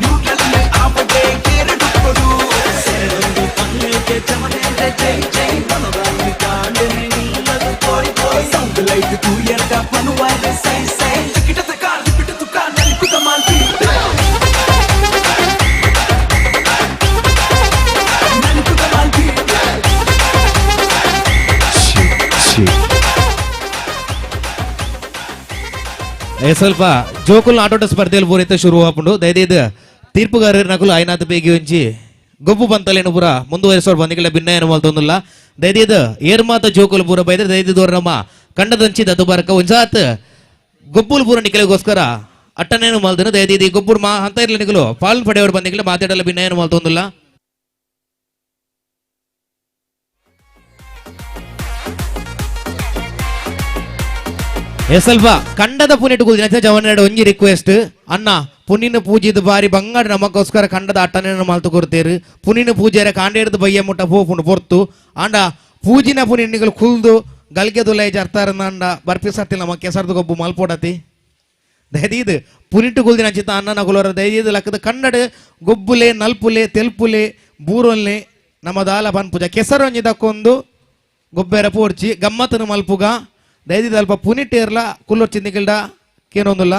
ನ್ಯೂಟ್ರಲ್ ಆಪಡೆ ಕೇರಡು ಕೊಡು ಸೇರೊಂದು ಪಲ್ಲೆಗೆ ಜಮನೆರೆ ಜೈ ಜೈ ಮನೋರಾಮಿ ಕಾಂಡನೆ ನಿಲ್ಲದು ಕೋರಿ ಕೋರಿ ಸೌಂಡ್ ಲೈಟ್ ತೂ ಎರಡ ಪನುವಾರೆ ಸೈ ಸೈ ಟಿಕಿಟ ತಕ ರಿಪಿಟ ತುಕ ನಲಿಕುತ ಮಾಲ್ತಿ ಸ್ವಲ್ಪ ಜೋಕುಲ್ ಆಟೋಟ ಸ್ಪರ್ಧೆಯಲ್ಲಿ ಪೂರೈತ ಶುರು ಹಾಕೊಂಡು ದಯದೇದ ತೀರ್ಪುಗಾರರ ನಕಲು ಐನಾಥ ಬೇಗಿ ಹೊಂಚಿ ಗೊಬ್ಬು ಬಂತಲೇನು ಪೂರ ಮುಂದುವರಿಸೋರು ಬಂದಿಗಳ ಭಿನ್ನ ಏನು ಮಲ್ತೊಂದಿಲ್ಲ ದಯದೇದ ಏರ್ಮಾತ ಜೋಕುಲ್ ಪೂರ ಬೈದ್ರೆ ದಯದೇದವ್ರ ನಮ್ಮ ಕಂಡದಂಚಿ ದತ್ತು ಬಾರಕ ಒಂಜಾತ್ ಗೊಬ್ಬುಲ್ ಪೂರ ನಿಖಲಿಗೋಸ್ಕರ ಅಟ್ಟನೇನು ಮಲ್ದನು ದಯದೇದಿ ಗೊಬ್ಬುರು ಮಾ ಅಂತ ಇರ್ಲಿ ನಿಖಲು ಪಾಲ್ ಪಡೆಯವರು ಬಂದಿಗಳ ಮಾತಾಡಲ್ಲ ಭಿನ್ನ ಏನು ಮಲ್ತೊಂದಿಲ್ಲ ಸ್ವಲ್ಪ ಕಂಡದ ಪುಣ್ಯಟ್ಟು ಕೂದಿನ ಜವನ್ನೆರಡು ಒಂಜಿ ರಿಕ್ವೆಸ್ಟ್ ಅಣ್ಣ ಪುಣ್ಣಿನ ಪೂಜೆದು ಬಾರಿ ಬಂಗಾಡ ನಮಗೋಸ್ಕರ ಕಂಡದ ಅಟ್ಟನೇನು ಮಾಲ್ತು ಕೊಡ್ತೇರು ಪುಣ್ಣಿನ ಪೂಜೆರ ಕಾಂಡೇಡ್ದು ಬಯ್ಯ ಮುಟ್ಟ ಪೋಪುಂಡು ಪೊರ್ತು ಆಂಡ ಪೂಜಿನ ಪುಣ್ಯನಿಗಳು ಕುಲ್ದು ಗಲ್ಗೆ ದುಲೈ ಜರ್ತಾರನ್ನ ಅಂಡ ಬರ್ಪಿ ಸತ್ತಿಲ್ಲ ನಮ್ಮ ಕೆಸರ್ದು ಗೊಬ್ಬು ಮಲ್ಪೋಡತಿ ದಯದೀದು ಪುನಿಟ್ಟು ಕುಲ್ದಿನ ಚಿತ್ತ ಅಣ್ಣನ ಕುಲೋರ ದಯದೀದು ಲಕ್ಕದ ಕನ್ನಡ ಗೊಬ್ಬುಲೆ ನಲ್ಪುಲೆ ತೆಲ್ಪುಲೆ ಬೂರೊಲ್ಲೆ ನಮ್ಮ ದಾಲ ಪನ್ಪುಜ ಕೆಸರೊಂಜಿ ದಕ್ಕೊಂದು ಗೊಬ್ಬೆರ ಪೋರ್ಚಿ ಗಮ್ಮತ್ತನು ಮಲ್ಪುಗ ದಯದಿ ಅಲ್ಪ ಪುನಿಟ್ಟೇರ್ಲ ಕುಲ್ಲೋರ್ ಚಿಂದಿಗಿಲ್ಡ ಕೇನೊಂದಿಲ್ಲ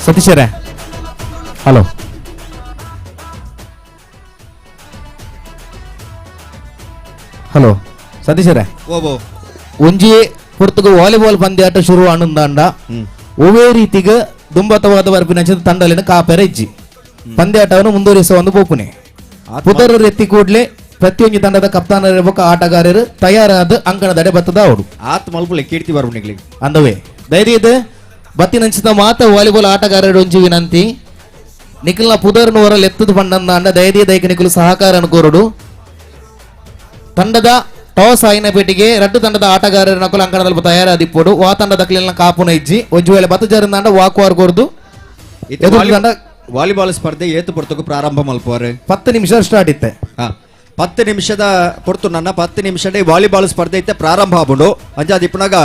ಸತೀಶರೇ ಹಲೋ ಹಲೋ ಸತೀಶರೇ ಓಬೋ ಒಂಜಿ ಪುರ್ತುಗು ವಾಲಿಬಾಲ್ ಪಂದ್ಯಾಟ ಶುರು ಅಣ್ಣಂದಾಂಡ ಒವೇ ರೀತಿಗೆ ದುಂಬತವಾದ ಬರ್ಪಿನ ತಂಡಲಿನ ಕಾಪೆರ ಇಜ್ಜಿ ಪಂದ್ಯಾಟವನ್ನು ಮುಂದುವರಿಸುವ ಒಂದು ಬೋಪುನೆ ಪುತರರು ಎತ್ತಿ ಕೂಡ್ಲೆ ಪ್ರತಿಯೊಂದು ತಂಡದ ಕಪ್ತಾನ ಆಟಗಾರರು ತಯಾರಾದ ಅಂಕಣದಡೆ ಬತ್ತದ ಅವರು ಆತ್ ಮಲ್ಪುಲೆ ಕೀರ್ತಿ ಬರ್ಬಿಡ್ಲಿ ಅಂದವೇ ಧೈರ್ಯದ ಬತ್ತಿನಂಚಿತ ಮಾತ ವಾಲಿಬಾಲ್ ಆಟಗಾರರು ಒಂಜಿ ವಿನಂತಿ ನಿಖಿಲ್ನ ಪುದರ್ನ ಹೊರಲ್ ಎತ್ತದ ಪಂಡಂದ ಅಂಡ ಧೈರ್ಯ ದೈಕ ನಿಖಿಲು ಸಹಕಾರ ಅನುಕೋರಡು ತಂಡದ ಟಾಸ್ ಆಯ್ನ ಪೇಟಿಗೆ ರಡ್ಡು ತಂಡದ ಆಟಗಾರರ ನಕಲು ಅಂಕಣದಲ್ಲಿ ತಯಾರಾದಿಪ್ಪೋಡು ವಾ ತಂಡದ ಕ್ಲಿಲ್ನ ಕಾಪುನ ಇಜ್ಜಿ ಒಂಜಿ ವೇಳೆ ಬತ್ತಜಾರಿಂದ ವಾಕ್ವಾರ್ ಕೊರ್ದು ತಂಡ ವಾಲಿಬಾಲ್ ಸ್ಪರ್ಧೆ ಏತು ಪೊರ್ತಕು ಪ್ರಾರಂಭ ಮಲ್ಪುವಾರೆ 10 ನಿಮಿಷ ಸ್ಟಾರ್ಟ್ ಇತ್ತೆ 10 ನಿಮಿಷದ ಪೊರ್ತು ನನ್ನ 10 ನಿಮಿಷದ ವಾಲಿಬಾಲ್ ಸ್ಪರ್ಧೆ ಇತ್ತೆ ಪ್ರಾರಂಭ ಆಗ್ಬಿಡು ಅಂಜಾದ ಇಪ್ಪನಾಗ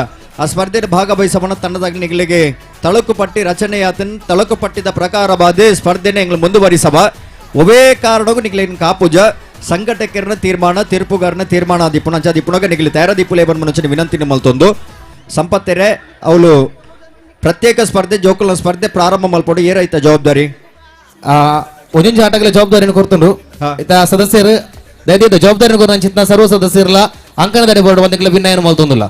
ಆ ಸ್ಪರ್ಧೆಯ ಭಾಗವಹಿಸವನ ತಂಡದ ನಿಗಳಿಗೆ ತಳಕು ಪಟ್ಟಿ ರಚನೆಯಾತನ್ ತಳಕು ಪಟ್ಟಿದ ಪ್ರಕಾರ ಬಾದೆ ಸ್ಪರ್ಧೆನ ಎಂಗ್ಲು ಮುಂದುವರಿಸವ ಒವೇ ಕಾರಣಗೂ ನಿಗ್ಲೇನ್ ಕಾಪುಜ ಸಂಘಟಕರ ತೀರ್ಮಾನ ತೀರ್ಪುಗಾರನ ತೀರ್ಮಾನ ದಿಪ್ಪುನ ಅಂಚ ದಿಪ್ಪುನಗ ನಿಗಲಿ ತಯಾರ ದಿಪ್ಪುಲೆ ಬಂದು ವಿನಂತಿ ಮಲ್ತೊಂದು ಸಂಪತ್ತೆರೆ ಅವಳು ಪ್ರತ್ಯೇಕ ಸ್ಪರ್ಧೆ ಜೋಕುಲ ಸ್ಪರ್ಧೆ ಪ್ರಾರಂಭ ಮಲ್ಪಡು ಏರೈತ ಜವಾಬ್ದಾರಿ ಒಂದೊಂದು ಆಟಗಳ ಜವಾಬ್ದಾರಿಯನ್ನು ಕೊಡ್ತುಂಡು ಹಾ. ಇತ್ತ ಸದಸ್ಯರು ದಯವಿಟ್ಟು ಜವಾಬ್ದಾರಿಯನ್ನು ಕೊಡ ಚಿತ್ನ ಸರ್ವ ಸದಸ್ಯರಲ್ಲ ಅಂಕಣದಡಿ ಬೋರ್ಡ್ ಒಂದಕ್ಕೆ ಭಿನ್ನ ಮಲ್ತೊಂದಿಲ್ಲ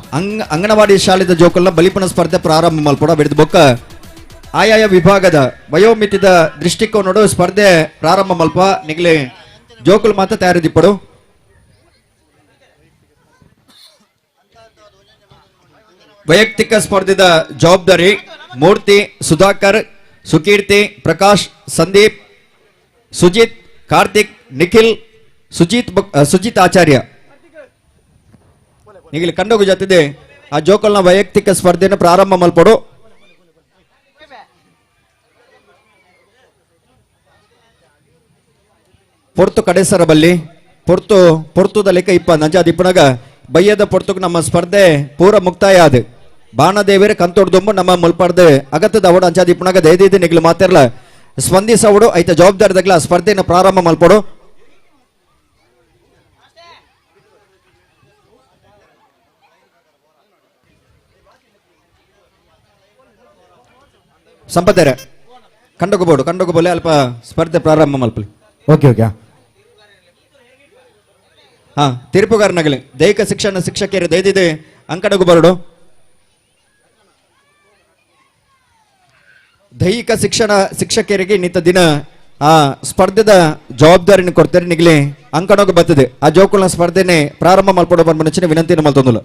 ಅಂಗನವಾಡಿ ಶಾಲೆದ ಜೋಕುಲ ಬಲಿಪನ ಸ್ಪರ್ಧೆ ಪ್ರಾರಂಭ ಮಲ್ಪಡ ಬಿಡಿದ ಬೊಕ್ಕ ಆಯಾಯ ವಿಭಾಗದ ವಯೋಮಿತಿದ ದೃಷ್ಟಿಕೋನೋಡು ಸ್ಪರ್ಧೆ ಪ್ರಾರಂಭ ಮಲ್ಪ ನಿಗಲಿ ಜೋಕುಲ್ ಮಾತ್ರ ತಯಾರಿ ದಿಪ್ಪಡು ವೈಯಕ್ತಿಕ ಸ್ಪರ್ಧೆದ ಜವಾಬ್ದಾರಿ ಮೂರ್ತಿ ಸುಧಾಕರ್ ಸುಕೀರ್ತಿ ಪ್ರಕಾಶ್ ಸಂದೀಪ್ ಸುಜಿತ್ ಕಾರ್ತಿಕ್ ನಿಖಿಲ್ ಸುಜಿತ್ ಆಚಾರ್ಯ ನಿಗಲಿ ಕಂಡೋಗು ಜೊತೆದೆ ಆ ಜೋಕಲ್ನ ವೈಯಕ್ತಿಕ ಸ್ಪರ್ಧೆಯನ್ನು ಪ್ರಾರಂಭ ಮಲ್ಪಡು ಪೊರ್ತು ಕಡೆಸರ ಬಲ್ಲಿ ಪೊರ್ತುದ ಲೆಕ್ಕ ಅಂಚ ದಿಪ್ಪನಾಗ ಬಯ್ಯದ ಪೊರ್ತುಕ್ ನಮ್ಮ ಸ್ಪರ್ಧೆ ಪೂರ ಮುಕ್ತಾಯ ಆದ ಬಾಣದೇವರ ಕಂತೊಡ್ದುಂಬು ನಮ್ಮ ಮುಲ್ಪಡ್ದೆ ಅಗತ್ಯದ ಅವಡು ಅಂಚ ದಿಪ್ಪನಾಗ ದಯದಿದ್ದು ನಿಗ್ಲು ಮಾತಿರ್ಲ ಸ್ಪಂದಿಸವಡು ಐತ ಜವಾಬ್ದಾರಿದಾಗ್ಲ ಸ್ಪರ್ಧೆಯನ್ನು ಪ್ರಾರಂಭ ಮಲ್ಪಡು ಸಂಪತ್ತರೆ ಕಂಡೋಗಬೋಲೆ ಅಲ್ಪ ಸ್ಪರ್ಧೆ ಪ್ರಾರಂಭ ಮಲ್ಪಲಿ ಓಕೆ ಓಕೆ ಹಾ ತೀರ್ಪುಗಾರನಾಗಲಿ ದೈಹಿಕ ಶಿಕ್ಷಣ ಶಿಕ್ಷಕಿಯರು ದಯದಿದೆ ಅಂಕಣಗೂ ಬರಡು ದೈಹಿಕ ಶಿಕ್ಷಣ ಶಿಕ್ಷಕಿಯರಿಗೆ ಇನ್ನಿತ ದಿನ ಆ ಸ್ಪರ್ಧೆದ ಜವಾಬ್ದಾರಿನ ಕೊಡ್ತಾರೆ ನಿಗಲಿ ಅಂಕಣಗೂ ಬರ್ತದೆ ಆ ಜೋಕುಲ್ನ ಸ್ಪರ್ಧೆನೆ ಪ್ರಾರಂಭ ಮಲ್ಪಡೋ ಬಂದ ವಿನಂತಿಯನ್ನು ಮಲ್ತೊಂದಿಲ್ಲ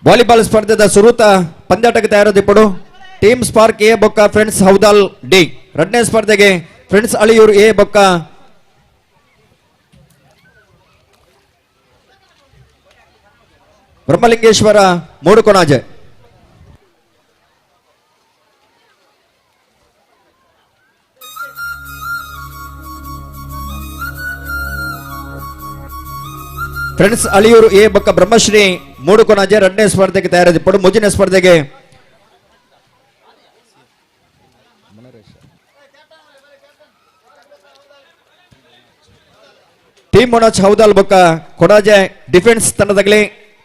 ವಾಲಿಬಾಲ್ ಸ್ಪರ್ಧೆದ ಸುರೂತ ಪಂದ್ಯಾಟಕ್ಕೆ ತಯಾರದಿಪ್ಪಡು ಟೀಮ್ ಸ್ಪಾರ್ಕ್ ಎ ಬೊಕ್ಕ ಫ್ರೆಂಡ್ಸ್ ಹೌದಾಲ್ ಡಿ ಎರಡನೇ ಸ್ಪರ್ಧೆಗೆ ಫ್ರೆಂಡ್ಸ್ ಅಳಿಯೂರು ಎ ಬೊಕ್ಕ ಬ್ರಹ್ಮಲಿಂಗೇಶ್ವರ ಮೂಡುಕೊಣಾಜೆ ಫ್ರೆಂಡ್ಸ್ ಅಳಿಯೂರು ಎ ಬೊಕ್ಕ ಬ್ರಹ್ಮಶ್ರೀ ಮೂಡುಕೊಣಾಜೆ ಎರಡನೇ ಸ್ಪರ್ಧೆಗೆ ತಯಾರಿಸಿಪಡು ಮುಂಚಿನ ಸ್ಪರ್ಧೆಗೆ ಟೀಮ್ ಮೊನಚ್ ಹೌದಾಲ್ ಬೊಕ್ಕ ಕೊಣಾಜೆ ಡಿಫೆನ್ಸ್ ತಂಡದಾಗಲಿ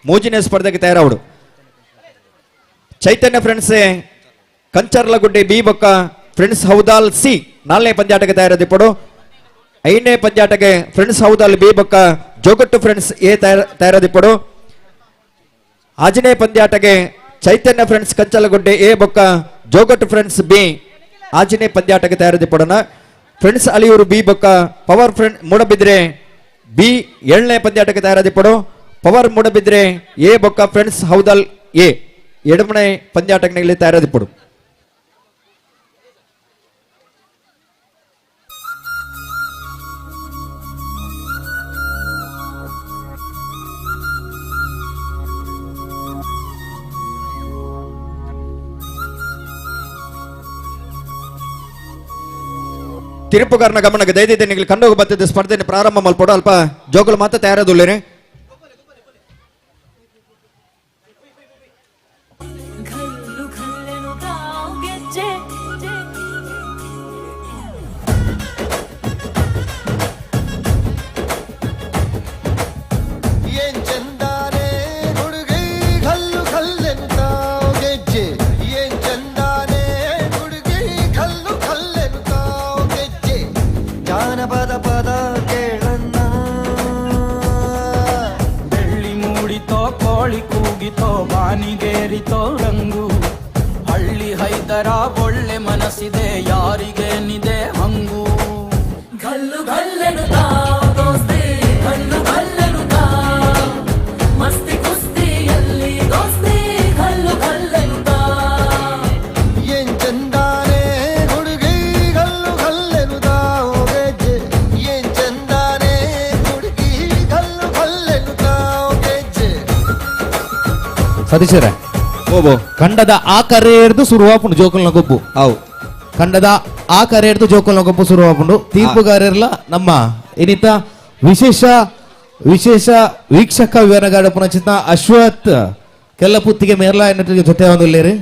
ಮೂಜಿನ ಸ್ಪರ್ಧೆಗೆ ತಯಾರವಡು ಚೈತನ್ಯ ಫ್ರೆಂಡ್ಸ್ ಕಂಚರ್ಲಗುಡ್ಡೆ ಬಿ ಬೊಕ್ಕ ಫ್ರೆಂಡ್ಸ್ ಹೌದಾಲ್ ಸಿ ನಾಲ್ಕನೇ ಪಂದ್ಯಾಟಕ್ಕೆ ತಯಾರಿಸಿಪಡು ಐದನೇ ಪಂದ್ಯಾಟಕ್ಕೆ ಫ್ರೆಂಡ್ಸ್ ಹೌದಾಲ್ ಬಿ ಬೊಕ್ಕ ಜೋಗಟ್ಟು ಫ್ರೆಂಡ್ಸ್ ಎ ತಯಾರದಿಪ್ಪಡು ಆಜನೇ ಪಂದ್ಯಾಟಕ್ಕೆ ಚೈತನ್ಯ ಫ್ರೆಂಡ್ಸ್ ಕಂಚಲಗುಡ್ಡೆ ಎ ಬೊಕ್ಕ ಜೋಗಟ್ಟು ಫ್ರೆಂಡ್ಸ್ ಬಿ ಆಜನೇ ಪಂದ್ಯಾಟಕ್ಕೆ ತಯಾರದಿಪ್ಪಡೋಣ ಫ್ರೆಂಡ್ಸ್ ಅಳಿಯೂರು ಬಿ ಬೊಕ್ಕ ಪವರ್ ಫ್ರೆಂಡ್ ಮೂಡಬಿದ್ರೆ ಬಿ ಏಳನೇ ಪಂದ್ಯಾಟಕ್ಕೆ ತಯಾರದಿಪ್ಪಡು ಪವರ್ ಮೂಡಬಿದ್ರೆ ಎ ಬೊಕ್ಕ ಫ್ರೆಂಡ್ಸ್ ಹೌದಾಲ್ ಎ ಎಡಮನೆ ಪಂದ್ಯಾಟಕ್ಕೆ ತಯಾರದಿಪ್ಪಡು ತೀರ್ಪುಗಾರನ ಗಮನಕ್ಕೆ ದಯದಿದೆ ನಿಗಲಿ ಕಂಡೋಗಿ ಬರ್ತದೆ ಸ್ಪರ್ಧೆಯನ್ನು ಪ್ರಾರಂಭ ಮಲ್ಪಡು ಅಲ್ಪ ಜೋಗಲು ಮಾತ್ರ ತಯಾರದುಲ್ಲೇನೆ ಬಾನಿಗೇರಿತೋ ರಂಗು ಹಳ್ಳಿ ಹೈದರ ಒಳ್ಳೆ ಮನಸ್ಸಿದೆ ಯಾರಿಗೇನಿದೆ ಹಂಗು ಗಲ್ಲು ಗಲ್ಲೆನುತ್ತಾ ದೋಸ್ತಿ ಗಲ್ಲು ಗಲ್ಲೆನುತ್ತಾ ಮಸ್ತಿ ಕುಸ್ತಿಯಲ್ಲಿ ದೋಸ್ತಿ ಗಲ್ಲು ಗಲ್ಲೆನುತ್ತಾ ಏನ್ ಚಂದಾನೆ ಹುಡುಗಿ ಗಲ್ಲು ಗಲ್ಲೆನುತ್ತಾ ಏನ್ ಚಂದಾನೆ ಹುಡುಗಿ ಗಲ್ಲು ಗಲ್ಲೆನುತ್ತಾ ಸತೀಶರೇ ಓಬೋ ಖಂಡದ ಆ ಕರೆಯರ್ದು ಶುರುವಾಪುಂಡು ಜೋಕುಲ್ನ ಗೊಬ್ಬು ಅವು ಖಂಡದ ಆ ಕರೆಯರ್ದು ಜೋಕುಲ್ನ ಗೊಬ್ಬು ಶುರುವಾಪುಂಡು ತೀರ್ಪುಗಾರರ್ಲ ನಮ್ಮ ಏನಿತ ವಿಶೇಷ ವೀಕ್ಷಕ ವಿವರಣಗಾರ ಪುನಚಿತ ಅಶ್ವಥ್ ಕೆಲ್ಲ ಪುತ್ತಿಗೆ ಮೇರ್ಲ ಎನ್ನಟಿಗೆ ಜೊತೆ ಒಂದಿಲ್ಲೇರಿ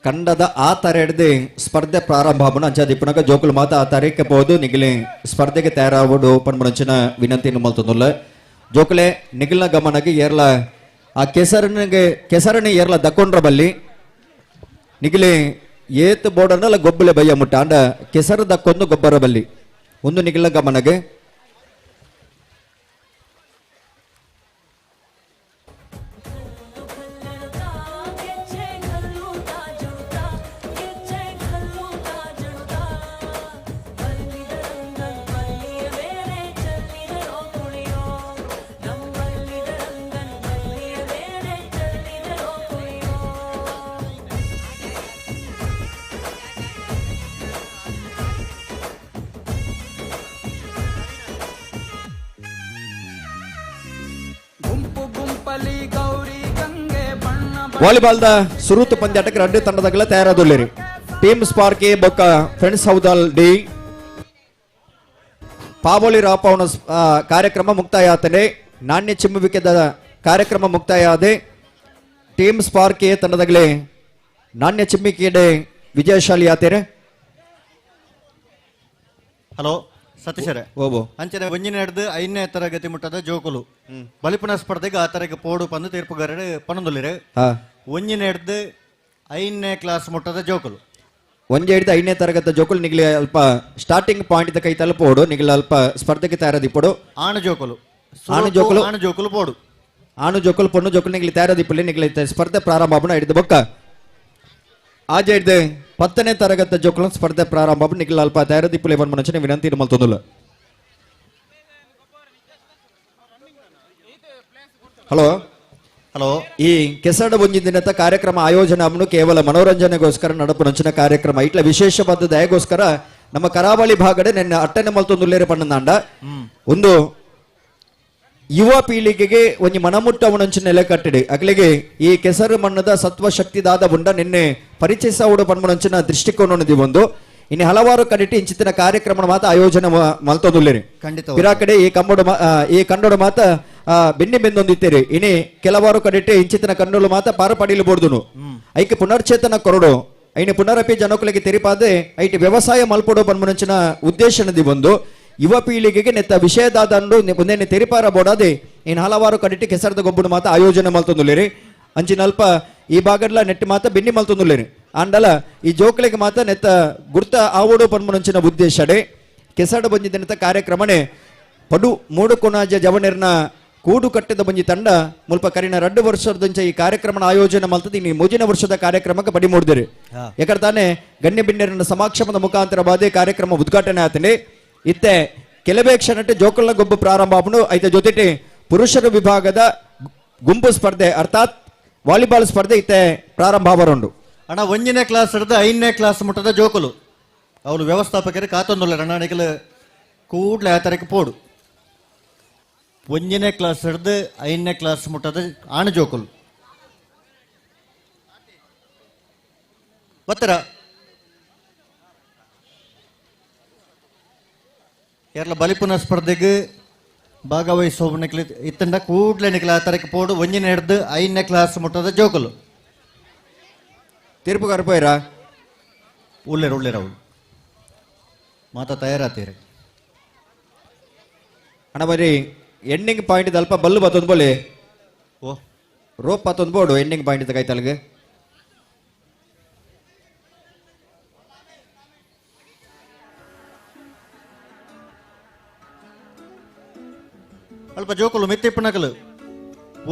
ಕಂಡದ ಆ ತರ ಹಿಡ್ದು ಸ್ಪರ್ಧೆ ಪ್ರಾರಂಭ ಆಗೋಣ ಅಂಚಾದ ಇಪ್ಪನಾಗ ಜೋಕುಲು ಮಾತ ಆ ತಾರೀಖೆ పోదు ನಿಗಿಲೆ ಸ್ಪರ್ಧೆಗೆ ತಯಾರಾಗೋಡು ಪನ್ಮುಂಚಿನ ವಿನಂತಿ ಮಲ್ತೊಂದುಲ್ಲ ಜೋಕುಲೆ ನಿಗಿಲ್ನ ಗಮನಗೆ ಏರ್ಲ ಆ ಕೆಸರನಿ ಏರ್ಲ ದಕ್ಕೊಂಡ್ರ ಬಲ್ಲಿ ನಿಗಿಲೆ ಏತ್ ಬೋರ್ಡನ್ನ ಗೊಬ್ಬಲೆ ಬಯ್ಯ ಮುಟ್ಟ ಅಂಡ ಕೆಸರು ದಕ್ಕೊಂದು ಗೊಬ್ಬರ ಬಲ್ಲಿ ಒಂದು ನಿಗಿಲ್ನ ಗಮನಗೆ ಗುಂಪು ಗುಂಪಲಿ ಗೌರಿ ಗಂಗೆ ಬಣ್ಣ ವಾಲಿಬಾಲ್ದ ಸುರುತು ಪಂದ್ಯಾಟಕ್ಕೆ ಎರಡು ತಂಡದಾಗಲ ತಯಾರಾದೊಳ್ಳಿರಿ ಟೀಮ್ ಸ್ಪಾರ್ಕಿ ಬೊಕ್ಕ ಫ್ರೆಂಡ್ಸ್ ಹೌದಲ್ ಡಿ ಪಾಬೋಳಿ ರಾಪವನ ಕಾರ್ಯಕ್ರಮ ಮುಕ್ತಾಯ ಆತನೆ ನಾಣ್ಯ ಚಿಮ್ಮುವಿಕೆದ ಕಾರ್ಯಕ್ರಮ ಮುಕ್ತಾಯ ಆದೆ ಟೀಮ್ ಸ್ಪಾರ್ಕಿ ತಂಡದಾಗಲೇ ನಾಣ್ಯ ಚಿಮ್ಮಿಕೆಡೆ ವಿಜಯಶಾಲಿ ಆತೇರೆ ಹಲೋ ಸತೀಶರೇ ಓಬೋ ಅಂಚನೆ ಒಂಜಿನ ಹಿಡ್ದು 5ನೇ ತರಗತಿ ಮುಟ್ಟದ ಜೋಕುಲು ಬಲಿಪುನ ಸ್ಪರ್ಧೆಗೆ ಆ ತರಗೆ ಪೋಡು ಪಂದು ತೀರ್ಪುಗಾರರು ಪನ್ನೊಂದುಲ್ಲಿರೆ ಹಾ ಒಂಜಿನ ಹಿಡ್ದು 5ನೇ ಕ್ಲಾಸ್ ಮುಟ್ಟದ ಜೋಕುಲು ಒಂಜೆ ಹಿಡಿದು 5ನೇ ತರಗತಿ ಜೋಕುಲು ನಿಗಲಿ ಅಲ್ಪ ಸ್ಟಾರ್ಟಿಂಗ್ ಪಾಯಿಂಟ್ ಕೈ ತಲುಪೋಡು ನಿಗಲ ಅಲ್ಪ ಸ್ಪರ್ಧೆಗೆ ತಯಾರದಿಪ್ಪಡು ಆಣು ಜೋಕುಲು ಆಣು ಜೋಕುಲು ಆಣು ಜೋಕುಲು ಪೋಡು ಆಣು ಜೋಕುಲು ಪೊಣ್ಣು ಜೋಕುಲು ನಿಗಲಿ ತಯಾರದಿಪ್ಪಲ್ಲಿ ನಿಗಲಿ ಸ್ಪರ್ಧೆ ಪ್ರಾರಂಭ ಆಪಣ ಹಿಡಿದು ಬೊಕ್ಕ ಆಜೆ ಹಿಡ್ದು 10ನೇ ತರಗತಿ ಜೋಕುಲು ಸ್ಪರ್ಧೆ ಪ್ರಾರಂಭ ಆಪಣ ನಿಗಲ ಅಲ್ಪ ತಯಾರದಿಪ್ಪಲ್ಲಿ ಇವನ್ ಮನಚನೆ ವಿನಂತಿ ಮಲ್ತೊಂದುಲ್ಲ ಹಲೋ ಹಲೋ ಈ ಕೆಸಡ ಒಂಜಿ ದಿನದ ಕಾರ್ಯಕ್ರಮ ಆಯೋಜನೆ ಅವನು ಕೇವಲ ಮನೋರಂಜನೆಗೋಸ್ಕರ ನಡಪುನಂಚಿನ ಕಾರ್ಯಕ್ರಮ ಇಟ್ಲ ವಿಶೇಷವಾದ ದಯಗೋಸ್ಕರ ನಮ್ಮ ಕರಾವಳಿ ಭಾಗಡೆ ನಿನ್ನೆ ಅಟ್ಟನೆ ಮಲ್ತೊಂದುಲ್ಲೇರೆ ಪಣ್ಣಂದಾಂಡ ಒಂದು ಯುವ ಪೀಳಿಗೆಗೆ ಒಂಜಿ ಮನಮುಟ್ಟವನಂಚಿನ ನೆಲೆ ಕಟ್ಟಿಡಿ ಅಗ್ಲಿಗೆ ಈ ಕೆಸರು ಮಣ್ಣದ ಸತ್ವ ಶಕ್ತಿದಾದ ಬುಂಡ ನಿನ್ನೆ ಪರಿಚಯಿಸೋಡು ಪನ್ಮನಂಚಿನ ದೃಷ್ಟಿಕೋನದಿ ಒಂದು ಇನ್ನು ಹಲವಾರು ಕಡಿಟಿ ಇಂಚಿತ್ತಿನ ಕಾರ್ಯಕ್ರಮ ಮಾತ ಆಯೋಜನೆ ಮಲ್ತೊಂದುಲ್ಲೇರಿ ಖಂಡಿತ ಪಿರಾ ಕಡೆ ಈ ಕಂಡೋಡು ಮಾತ ಬೆನ್ನಿ ಬೆಂದೊಂದಿತ್ತೇರಿ ಇನಿ ಕೆಲವಾರು ಕಡಿಟಿ ಇಂಚಿತ್ತಿನ ಕಂಡೋಳು ಮಾತ ಪಾರ ಪಡೀಲು ಬೋರ್ದುನು ಐಕೆ ಪುನರ್ಚೇತನ ಕೊರಡು ಐನಿ ಪುನರಪಿ ಜನಕುಲಿಗೆ ತೆರಿಪಾದೆ ಐಟಿ ವ್ಯವಸಾಯ ಮಲ್ಪಡೋ ಪನ್ಮುನಂಚಿನ ಉದ್ದೇಶನದಿ ಬಂದು ಯುವ ಪೀಳಿಗೆಗೆ ನೆತ್ತ ವಿಷಯದಾದಂಡು ಒಂದೇನೆ ತೆರಿಪಾರ ಬೋಡಾದೆ ಇನ್ನು ಹಲವಾರು ಕಡಿಟಿ ಕೆಸರದ ಗೊಬ್ಬಡು ಮಾತ ಆಯೋಜನೆ ಮಲ್ತೊಂದುಲ್ಲೇರಿ ಅಂಚಿನ ಅಲ್ಪ ಈ ಭಾಗಡ್ಲ ನೆಟ್ಟಿ ಮಾತ ಬೆನ್ನಿ ಮಲ್ತೊಂದುಲ್ಲೇರಿ ಅಂಡಲ ಈ ಜೋಕಲಿಗೆ ಮಾತ ನೆತ್ತ ಗುರ್ತ ಆವೋಡು ಪನ್ಮುನಂಚಿನ ಉದ್ದೇಶಡೆ ಕೆಸಡ ಬಂಜಿದ ಕಾರ್ಯಕ್ರಮನೆ ಪಡು ಮೂಡು ಕೊನಾಜ ಜವನೆರ್ನ ಕೂಡು ಕಟ್ಟದ ಬಂಜಿ ತಂಡ ಮುಲ್ಪ ಕರಿನ 2 ವರ್ಷದಂಚ ಈ ಕಾರ್ಯಕ್ರಮ ಆಯೋಜನೆ ಮಲ್ತದ ಇನ್ನು ಮುಂಜಿನ ವರ್ಷದ ಕಾರ್ಯಕ್ರಮಕ್ಕೆ ಬಡಿ ಮೂಡಿದಿರಿ ಯಾಕಂದ್ರೆ ತಾನೆ ಗಣ್ಯ ಬಿನ್ನೆರನ ಸಮಾಕ್ಷಮದ ಮುಖಾಂತರ ಬಾದೆ ಕಾರ್ಯಕ್ರಮ ಉದ್ಘಾಟನೆ ಆತನೆ ಇತ್ತೆ ಕೆಲವೇ ಕ್ಷಣಕ್ಕೆ ಜೋಕಲ್ನ ಗೊಬ್ಬು ಪ್ರಾರಂಭ ಆಪನು ಐತ ಜೊತೆಗೆ ಪುರುಷರ ವಿಭಾಗದ ಗುಂಪು ಸ್ಪರ್ಧೆ ಅರ್ಥಾತ್ ವಾಲಿಬಾಲ್ ಸ್ಪರ್ಧೆ ಇತ್ತೆ ಪ್ರಾರಂಭ ಆವರುಂಡು ಅಣ್ಣ 1ನೇ ಕ್ಲಾಸ್ ಹಿಡ್ದು 5ನೇ ಕ್ಲಾಸ್ ಮುಟ್ಟದ ಜೋಕುಲು ಅವಳು ವ್ಯವಸ್ಥಾಪಕರಿಗೆ ಕಾತೊಂದುಲ್ಲ ಅಣ್ಣ ನಿಗಲು ಕೂಡ್ಲೆ ಆ ತರಕ್ಕೆ ಪೋಡು 1ನೇ ಕ್ಲಾಸ್ ಹಿಡ್ದು 5ನೇ ಕ್ಲಾಸ್ ಮುಟ್ಟದ ಆಣು ಜೋಕುಲು ಗೊತ್ತರ ಯಾರಲ್ಲ ಬಲಿಪುನ ಸ್ಪರ್ಧೆಗೆ ಭಾಗವಹಿಸುವ ನಿಕ್ಲಿ ಇತ್ತಂಡ ಕೂಡ್ಲೆ ನಿಕ್ಲ ಆ ತರಕ್ಕೆ ಪೋಡು 1ನೇ ಹಿಡ್ದು 5ನೇ ಕ್ಲಾಸ್ ಮುಟ್ಟದ ಜೋಕುಲು ತೀರ್ಪುಗಾರ ಪೋಯ್ರಾ ಉಳ್ಳೇರು ಅವಳು ಮಾತಾ ತಯಾರಾತೀರಿ ಅಣ್ಣ ಬರೀ ಎಂಡಿಂಗ್ ಪಾಯಿಂಟ್ ಅಲ್ಪ ಬಲ್ಲು ಬತ್ತೊಂದು ಬೋಲೆ ಓ ರೋಪ್ ಬತ್ತೊಂದು ಬೋಡು ಎಂಡಿಂಗ್ ಪಾಯಿಂಟ್ ಕೈತಲ್ಗೆ ಅಲ್ಪ ಜೋಕುಲು ಮಿತ್ತಿಪ್ಪನಕಲು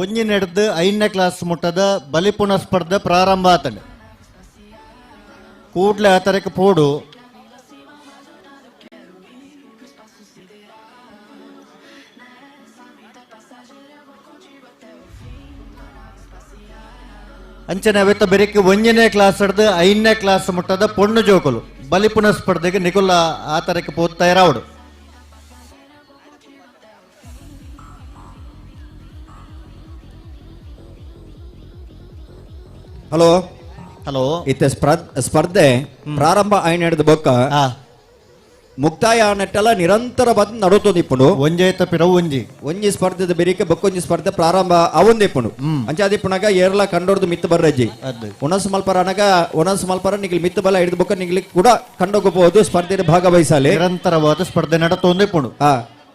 1ನೇ ಹಿಡ್ದು 5ನೇ ಕ್ಲಾಸ್ ಮುಟ್ಟದ ಬಲಿಪುನ ಸ್ಪರ್ಧೆ ಪ್ರಾರಂಭ ಆತಂಡ ಕೂಡ್ಲೆ ಆ ತರಕ್ಕೆ ಪೋಡು ಅಂಚನೆ ಅವೆತ್ತ ಬೆರಕ್ಕೆ 1ನೇ ಕ್ಲಾಸ್ ಹಿಡ್ದು 5ನೇ ಕ್ಲಾಸ್ ಮುಟ್ಟದ ಪೊಣ್ಣು ಜೋಕುಲು ಬಲಿಪುನ ಸ್ಪರ್ಧೆಗೆ ನಿಗುಲ್ಲ ಆ ತರಕ್ಕೆ ಪೋದ್ ತಯಾರಾವಡು ಹಲೋ ಹಲೋ ಇತ್ತೆ ಸ್ಪರ್ಧೆ ಪ್ರಾರಂಭ ಆಯ್ನ ಹಿಡಿದ ಬೊಕ್ಕ ಆ ಮುಕ್ತಾಯ ನೆಟ್ಟೆಲ್ಲ ನಿರಂತರ ಬಂದು ನಡುತ್ತದೆ ఇప్పుడు ಒಂಜೈತ ಪಿರವು ಒಂಜಿ ಒಂಜಿ ಸ್ಪರ್ಧೆದ ಬೆರಿಕೆ ಬೊಕ್ಕೊಂಜಿ ಸ್ಪರ್ಧೆ ಪ್ರಾರಂಭ ಅವೊಂದಿಪ್ಪುಂಡು ಅಂಚಾದಿಪ್ಪುನಗ ಏರ್ಲ ಕಂಡೋರ್ದು ಮಿತ್ತು ಬರ್ರಜ್ಜಿ ಅದು ಒನಸ್ ಮಲ್ಪರ ಅನಗ ಒನಸ್ ಮಲ್ಪರ ನಿಗಿಲ್ ಮಿತ್ತು ಬಲ ಹಿಡಿದ ಬೊಕ್ಕ ನಿಗಿಲಿ ಕೂಡ ಕಂಡೋಗಬಹುದು ಸ್ಪರ್ಧೆಯಲ್ಲಿ ಭಾಗವಹಿಸಲಿ ನಿರಂತರವಾದ ಸ್ಪರ್ಧೆ ನಡತೊಂದೇ ಪುಣು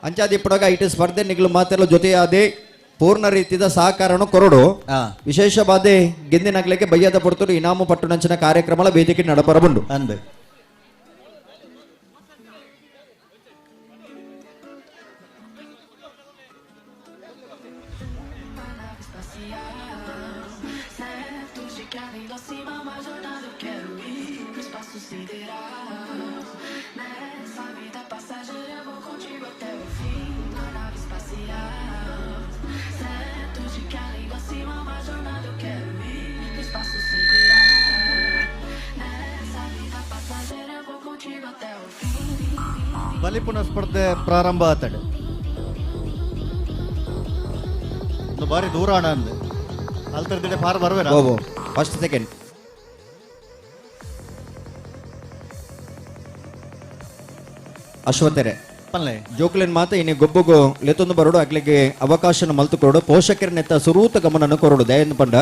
ಅಂಚಾದಿಪ್ಪುನಗ ಇಟ್ಟು ಸ್ಪರ್ಧೆ ನಿಗಿಲು ಮಾತೆಲ್ಲ ಜೊತೆಯಾದೆ ಪೂರ್ಣ ರೀತಿಯ ಸಹಕಾರನು ಕೊರಡು ಆ ವಿಶೇಷವಾದ ಗೆಂದಿನಗ್ಲಿಕ್ಕೆ ಬಯ್ಯದ ಪೊರ್ತರು ಇನಾಮು ಪಟ್ಟುನಂಚಿನ ಕಾರ್ಯಕ್ರಮಗಳ ವೇದಿಕೆ ನಡಪರಬುಂಡು ಅಂದೆ Certo de que além do cima uma jornada eu quero ir pro espaço sideral. Nessa vida passageira eu vou contigo até o fim na nave espacial. Certo de que além do cima uma jornada eu quero ir pro espaço sideral. Nessa vida passageira eu vou contigo até o fim. ಬಲಿಪುನ ಸ್ಪರ್ಧೆ ಪ್ರಾರಂಭ ಆತಡೆ ಒಂದು ಬಾರಿ ದೂರಾಣ ಅಂದೆ ಅಲ್ತರ್ದಿಡೆ ಪಾರ್ ಬರ್ವೇರ ಹೋಗು first second ಅಶ್ವತೆರೆ ಪಲ್ಲೆ ಜೋಕ್ಲೆನ್ ಮಾತ ಇನ್ನು ಗೊಬ್ಬಗು ಲೆತ್ತೊಂದು ಬರೋಡು ಅಗ್ಲಿಗೆ ಅವಕಾಶನ ಮಲ್ತು ಕೊರಡು ಪೋಷಕರನೆತ್ತ ಸುರೂತ ಗಮನನ್ನು ಕೊರಡು ದಯನ್ ಪಂಡ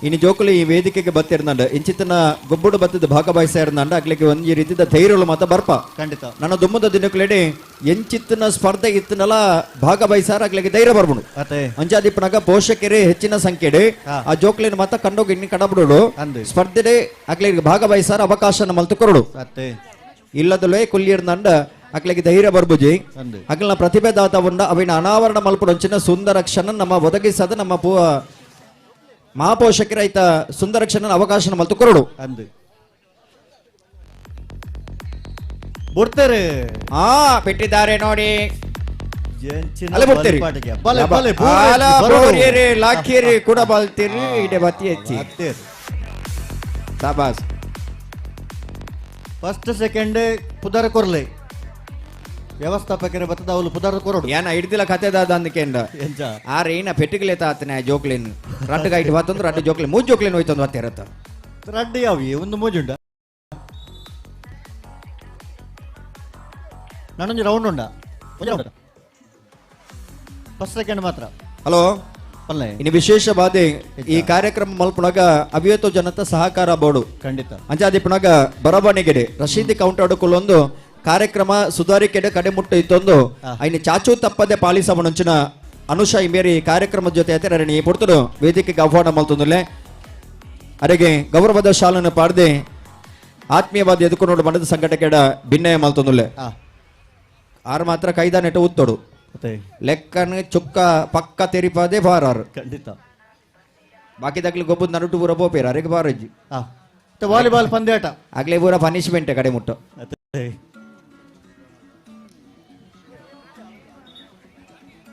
ಇನ್ನು ಜೋಕುಲು ಈ ವೇದಿಕೆಗೆ ಬತ್ತಿರ್ನಂಡ ಇಂಚಿತನ ಗೊಬ್ಬುಡು ಬತ್ತದ ಭಾಗವಹಿಸಿರ್ನಂಡ ಅಗ್ಲಿಗೆ ಒಂಜಿ ರೀತಿದ ಧೈರ್ಯಗಳು ಮಾತ ಬರ್ಪ ಖಂಡಿತ ನನ್ನ ದುಮ್ಮದ ದಿನಕ್ಲೆಡೆ ಎಂಚಿತ್ತನ ಸ್ಪರ್ಧೆ ಇತ್ತನಲ್ಲ ಭಾಗವಹಿಸಾರ ಅಗ್ಲಿಗೆ ಧೈರ್ಯ ಬರ್ಬುಡು ಅತೆ ಅಂಚಾದಿಪ್ಪನಾಗ ಪೋಷಕರೇ ಹೆಚ್ಚಿನ ಸಂಖ್ಯೆಡೆ ಆ ಜೋಕ್ಲೆನ್ ಮಾತ ಕಂಡೋಗಿ ಇನ್ನು ಕಡಬಿಡು ಅಂದೆ ಸ್ಪರ್ಧೆಡೆ ಅಗ್ಲಿಗೆ ಭಾಗವಹಿಸಾರ ಅವಕಾಶನ ಮಲ್ತು ಕೊರಡು ಅತೆ ಇಲ್ಲದಲ್ಲೇ ಕುಲ್ಲಿರ್ನಂಡ ಅಕ್ಲಿಗೆ ಧೈರ್ಯ ಬರ್ಬುಜಿ ಅಂದೆ ಅಕ್ಲನ ಪ್ರತಿಭೆದಾತ ಉಂಡ ಅವಿನ ಅನಾವರಣ ಮಲ್ಪಡೊಂಚಿನ ಸುಂದರ ಕ್ಷಣ ನಮ್ಮ ಒದಗಿಸದ ನಮ್ಮ ಮಹಾಪೋಷಕರ ಐತ ಸುಂದರ ಕ್ಷಣ ಅವಕಾಶ ಮಲ್ತು ಕೊರಡು ಅಂದೆ ಬಿಡ್ತಾರೆ ಬಿಟ್ಟಿದ್ದಾರೆ ನೋಡಿ ಎಂಚಿನ ಅಲ್ಲೇ ಬಿಡ್ತೀರಿ ಬಲಿಪಾಟಿಗೆ. ಬಲೆ, ಬಲೆ, ಆಲ, ಬರೋಡು. ಬೋರಿಯರಿ, ಲಾಕಿಯರಿ ಕೂಡ ಬಲ್ತೀರಿ ಇಡೆ ಬತ್ತಿ ಹೆಚ್ಚಿ ಅತ್ತೆ. ಸಾಬಾಸ್ ಫಸ್ಟ್ ಸೆಕೆಂಡ್ ಪುದರ ಕೊರ್ಲೆ ವ್ಯವಸ್ಥಾಪಕರೇ ಬತ್ತದ ಅವಳು ಪುದರ ಕೊರಡು ಏನ ಹಿಡ್ದಿಲ್ಲ ಕತೆದಾದ ಅಂದಕೆಂಡ ಎಂಚ ಆರೆ ಏನ ಪೆಟ್ಟಿಗೆಲೇತ ಆತನ ಜೋಕ್ಲಿನ್ ರಡ್ಡು ಗೈಟ್ ಬತ್ತಂದ್ರೆ ರಡ್ಡು ಜೋಕ್ಲಿನ್ ಮೂಜ್ ಜೋಕ್ಲಿನ್ ಹೋಯ್ತಂದು ಬತ್ತಿರತ್ತ ರಡ್ಡಿ ಯಾವಿ ಒಂದು ಮೂಜುಂಡ ನಾನೊಂದು ರೌಂಡ್ ಉಂಡ ಫಸ್ಟ್ ಸೆಕೆಂಡ್ ಮಾತ್ರ ಹಲೋ ಪಲ್ಲೆ ಇನ್ನು ವಿಶೇಷವಾದ ಈ ಕಾರ್ಯಕ್ರಮ ಮಲ್ಪುಣಗ ಅವಿಯತ ಜನತ ಸಹಕಾರ ಬೋರ್ಡು ಖಂಡಿತ ಅಂಚಾದಿಪ್ಪನಾಗ ಬರಬಣಿಗೆಡೆ ರಶೀದಿ ಕೌಂಟ್ ಅಡುಕೊಳ್ಳೊಂದು ಕಾರ್ಯಕ್ರಮ ಸುಧಾರಿಕೆಡೆ ಕಡೆ ಮುಟ್ಟು ಇತ್ತೊಂದು ಐನ ಚಾಚು ತಪ್ಪದೆ ಪಾಲಿಸವನುಂಚಿನ ಅನುಷ ಇಮೇರಿ ಕಾರ್ಯಕ್ರಮದ ಜೊತೆ ಅತರಣಿ ಪುಡ್ತರು ವೇದಿಕೆಗೆ ಆಹ್ವಾನ ಮಲ್ತೊಂದುಲ್ಲೆ ಅರೆಗೆ ಗೌರವದ ಶಾಲನ್ನು ಪಾಡ್ದೆ ಆತ್ಮೀಯವಾದ ಎದುಕೊಂಡು ಮನದ ಸಂಘಟಕೆಡ ಭಿನ್ನಯ ಮಲ್ತೊಂದುಲ್ಲೆ ಆರು ಮಾತ್ರ ಕೈದ ನೆಟ ಉತ್ತೋಡು ಮತ್ತೆ ಲೆಕ್ಕನ ಚುಕ್ಕ ಪಕ್ಕ ತೆರಿಪಾದೆ ಬಾರಾರು ಖಂಡಿತ ಬಾಕಿ ದಕ್ಲಿ ಗೊಬ್ಬದ ನರುಟು ಪೂರ ಬೋಪೇರ ಅರೆಗೆ ಬಾರಜ್ಜಿ ವಾಲಿಬಾಲ್ ಪಂದ್ಯಾಟ ಆಗ್ಲೇ ಪೂರ ಪನಿಷ್ಮೆಂಟ್ ಕಡೆ ಮುಟ್ಟು ಅತ್ತೆ.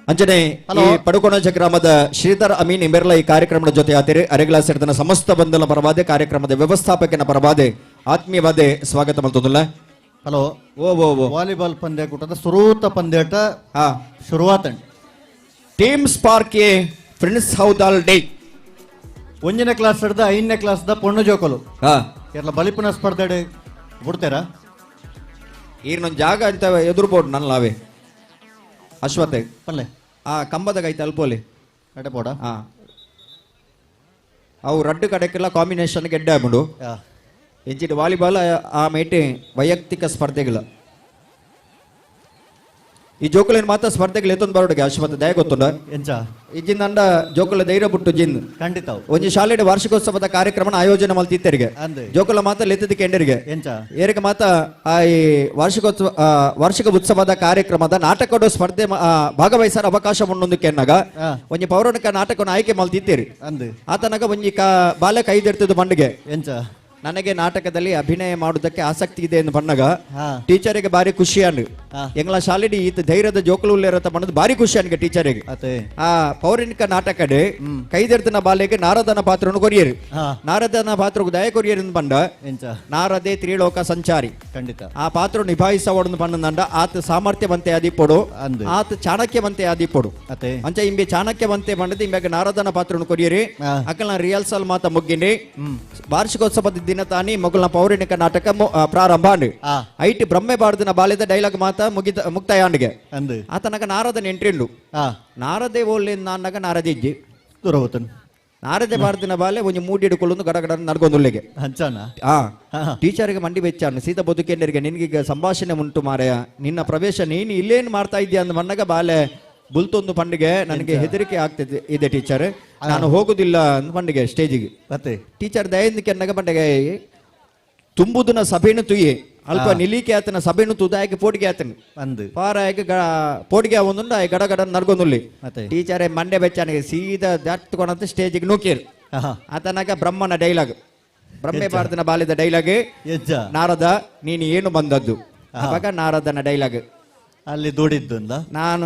ಅಂಜನೆ ಹಲೋ. ಈ ಪಡುಕೋಣಜ ಗ್ರಾಮದ ಶ್ರೀಧರ್ ಅಮೀನ್ ಇಂಬೆರ್ಲ ಈ ಕಾರ್ಯಕ್ರಮದ ಜೊತೆ ಆತಿರಿ ಅರೆಗ್ಲಾ ಸೇರಿದ ಸಮಸ್ತ ಬಂಧನ ಪರವಾದೆ ಕಾರ್ಯಕ್ರಮದ ವ್ಯವಸ್ಥಾಪಕನ ಪರವಾದೆ ಆತ್ಮೀಯವಾದೆ ಸ್ವಾಗತ ಮಲ್ತೊಂದುಲ್ಲ ಹಲೋ ಓ ಓ ಓ ವಾಲಿಬಾಲ್ ಪಂದ್ಯ ಕೂಟದ ಸುರೂತ ಪಂದ್ಯಾಟ ಹಾ ಶುರುವಾತಂಡ್ team spark A friends Houdal D ಒಂದನೇ ಕ್ಲಾಸ್ ಹಿಡ್ದ 5ನೇ ಕ್ಲಾಸ್ದ ಪೊಣ್ಣು ಜೋಕಲು ಹಾ ಎಲ್ಲ ಬಲಿಪುನ ಸ್ಪರ್ಧೆ ಬಿಡ್ತಾರಾ ಈರ್ನೊಂದು ಜಾಗ ಅಂತ ಎದುರುಬೋಡು ನನ್ನ ಲಾವೆ ಅಶ್ವತೆ ಪಲ್ಲೆ ಆ ಕಂಬದ ಕೈ ತಲುಪೋಲಿ ಅಡೆ ಬೋಡ ಹಾ ಅವು ರಡ್ಡು ಕಡೆಕ್ಕೆಲ್ಲ ಕಾಂಬಿನೇಷನ್ ಗೆಡ್ಡೆ ಆಗ್ಬಿಡು ಎಂಚಿಟ್ಟು ವಾಲಿಬಾಲ್ ಆ ಮೇಟೆ ವೈಯಕ್ತಿಕ ಸ್ಪರ್ಧೆಗಳು ಈ ಜೋಕುಲಿನ ಮಾತ್ರ ಸ್ಪರ್ಧೆಗಳು ಎತ್ತೊಂದು ಬರೋಡಿಗೆ ಅಶ್ವತ್ ದಯ ಗೊತ್ತುಂಡ ಎಂಚ ಇಜ್ಜಿಂದ ಜೋಕುಲ ಧೈರ್ಯ ಬಿಟ್ಟು ಜಿಂದ್ ಖಂಡಿತ ಒಂಜಿ ಶಾಲೆಯ ವಾರ್ಷಿಕೋತ್ಸವದ ಕಾರ್ಯಕ್ರಮ ಆಯೋಜನೆ ಮಲ್ತಿತ್ತರಿಗೆ ಅಂದೆ ಜೋಕುಲ ಮಾತ ಲೆತ್ತದ ಕೆಂಡರಿಗೆ ಎಂಚ ಏರಿಗೆ ಮಾತ ಆ ಈ ವಾರ್ಷಿಕ ಉತ್ಸವದ ಕಾರ್ಯಕ್ರಮದ ನಾಟಕದ ಸ್ಪರ್ಧೆ ಭಾಗವಹಿಸರ ಅವಕಾಶ ಉಂಡೊಂದು ಕೆನ್ನಾಗ ಆ. ಒಂಜಿ ಪೌರಾಣಿಕ ನಾಟಕವನ್ನು ಆಯ್ಕೆ ಮಲ್ತಿತ್ತೀರಿ ಅಂದೆ ಆತನಾಗ ಒಂಜಿ ಬಾಲ್ಯ ಕೈದಿರ್ತದ ಮಂಡಿಗೆ ಎಂಚ ನನಗೆ ನಾಟಕದಲ್ಲಿ ಅಭಿನಯ ಮಾಡುವುದಕ್ಕೆ ಆಸಕ್ತಿ ಇದೆ ಎಂದು ಬಂದಾಗ ಹಾ. ಟೀಚರಿಗೆ ಬಾರಿ ಖುಷಿ ಅನ್ ಹಾ. ಎಂಗ್ಲ ಶಾಲೆಡಿ ಈತ ಧೈರ್ಯದ ಜೋಕಲು ಇರತ್ತ ಬಣ್ಣದ ಬಾರಿ ಖುಷಿ ಅನ್ಗೆ ಟೀಚರಿಗೆ ಅತ್ತೆ ಆ ಪೌರಾಣಿಕ ನಾಟಕಡೆ ಕೈದೆರ್ತಿನ ಬಾಲೆಗೆ ನಾರದನ ಪಾತ್ರವನ್ನು ಕೊರಿಯರು ಹಾ. ನಾರದನ ಪಾತ್ರಕ್ಕೆ ದಯ ಕೊರಿಯರು ಎಂದು ಬಂದ ಎಂಚ ನಾರದೆ ತ್ರಿಲೋಕ ಸಂಚಾರಿ ಖಂಡಿತ ಆ ಪಾತ್ರ ನಿಭಾಯಿಸವಡನ್ನು ಬಂದಂಡ ಆತ ಸಾಮರ್ಥ್ಯವಂತೆ ಆದಿಪ್ಪಡು ಅಂದು. ಆತ ಚಾಣಕ್ಯವಂತೆ ಆದಿಪ್ಪಡು ಅತ್ತೆ ಅಂಚ ಇಂಬೆ ಚಾಣಕ್ಯವಂತೆ ಬಂಡದ ಇಂಬೆಗೆ ನಾರದನ ಪಾತ್ರವನ್ನು ಕೊರಿಯರಿ ಹಾ. ಅಕಲ್ನ ರಿಹರ್ಸಲ್ ಮಾತ ಮುಗ್ಗಿನಿ ವಾರ್ಷಿಕೋತ್ಸವದ ದಿನ ತಾನಿ ಮಗುಲ್ನ ಪೌರಾಣಿಕ ನಾಟಕ ಪ್ರಾರಂಭ ಅಂಡ್ ಆ ಐಟ್ ಬ್ರಹ್ಮೆ ಬಾಡ್ದಿನ ಬಾಲ್ಯದ ಡೈಲಾಗ್ ಮಾತ ಮುಕ್ತಾಯ ಅಂಡ್ಗೆ ಅಂದು ಆತನಗ ನಾರದನ ಎಂಟ್ರಿಂಡು ಆ ನಾರದೆ ಓಲ್ಲೆ ನಾನಗ ನಾರದಿಜ್ಜಿ ದೂರವತನ್ ನಾರದೆ ಬಾಡ್ದಿನ ಬಾಲೆ ಒಂಜಿ ಮೂಡಿಡ್ಕೊಳ್ಳೊಂದು ಗಡಗಡ ನಡ್ಗೊಂದುಲ್ಲೆಗೆ ಹಂಚಾನ ಆ ಹಾ. ಟೀಚರ್ಗೆ ಮಂಡಿ ಬೆಚ್ಚಾನು ಸೀದಾ ಬದುಕೇಂದ್ರಿಗೆ ನಿನ್ಗೀಗ ಸಂಭಾಷಣೆ ಉಂಟು ಮಾರಾಯ ನಿನ್ನ ಪ್ರವೇಶ ನೀನು ಇಲ್ಲೇನು ಮಾಡ್ತಾ ಇದ್ದೀಯ ಅಂದ ಮಣ್ಣಗ ಬಾಲೆ ಬುಲ್ತೊಂದು ಪಂಡಿಗೆ ನನಗೆ ಹೆದರಿಕೆ ಆಗ್ತಿದೆ ಇದೆ ಟೀಚರ್ ನಾನು ಹೋಗುದಿಲ್ಲ ಅಂದ ಪಂಡಿಗೆ ಸ್ಟೇಜಿಗೆ ಮತ್ತೆ ಟೀಚರ್ ದಯಂದಿಕೆ ಅನ್ನಗ ಪಂಡಿಗೆ ತುಂಬುದನ ಸಭೆನು ತುಯ್ಯೆ ಅಲ್ಪ ನಿಲಿಕೆ ಆತನ ಸಭೆನು ತುದಾಯಕ್ಕೆ ಪೋಟಿಗೆ ಆತನ ಅಂದು ಪಾರಾಯಕ್ಕೆ ಪೋಟಿಗೆ ಒಂದುಂಡ ಗಡಗಡ ನಡ್ಗೊಂದುಲ್ಲಿ ಮತ್ತೆ ಟೀಚರೇ ಮಂಡೆ ಬೆಚ್ಚಾನಿಗೆ ಸೀದಾ ದಟ್ಕೊಂಡಂತ ಸ್ಟೇಜಿಗೆ ನೂಕೇರು ಆಹಾ. ಆತನಾಗ ಬ್ರಹ್ಮನ ಡೈಲಾಗ್ ಬ್ರಹ್ಮೆ ಭಾರತನ ಬಾಲ್ಯದ ಡೈಲಾಗ್ ಎಜ್ಜ ನಾರದ ನೀನು ಏನು ಬಂದದ್ದು ಅವಾಗ ನಾರದನ ಡೈಲಾಗ್ ಅಲ್ಲಿ ದೂಡಿದ್ದು ಅಂದ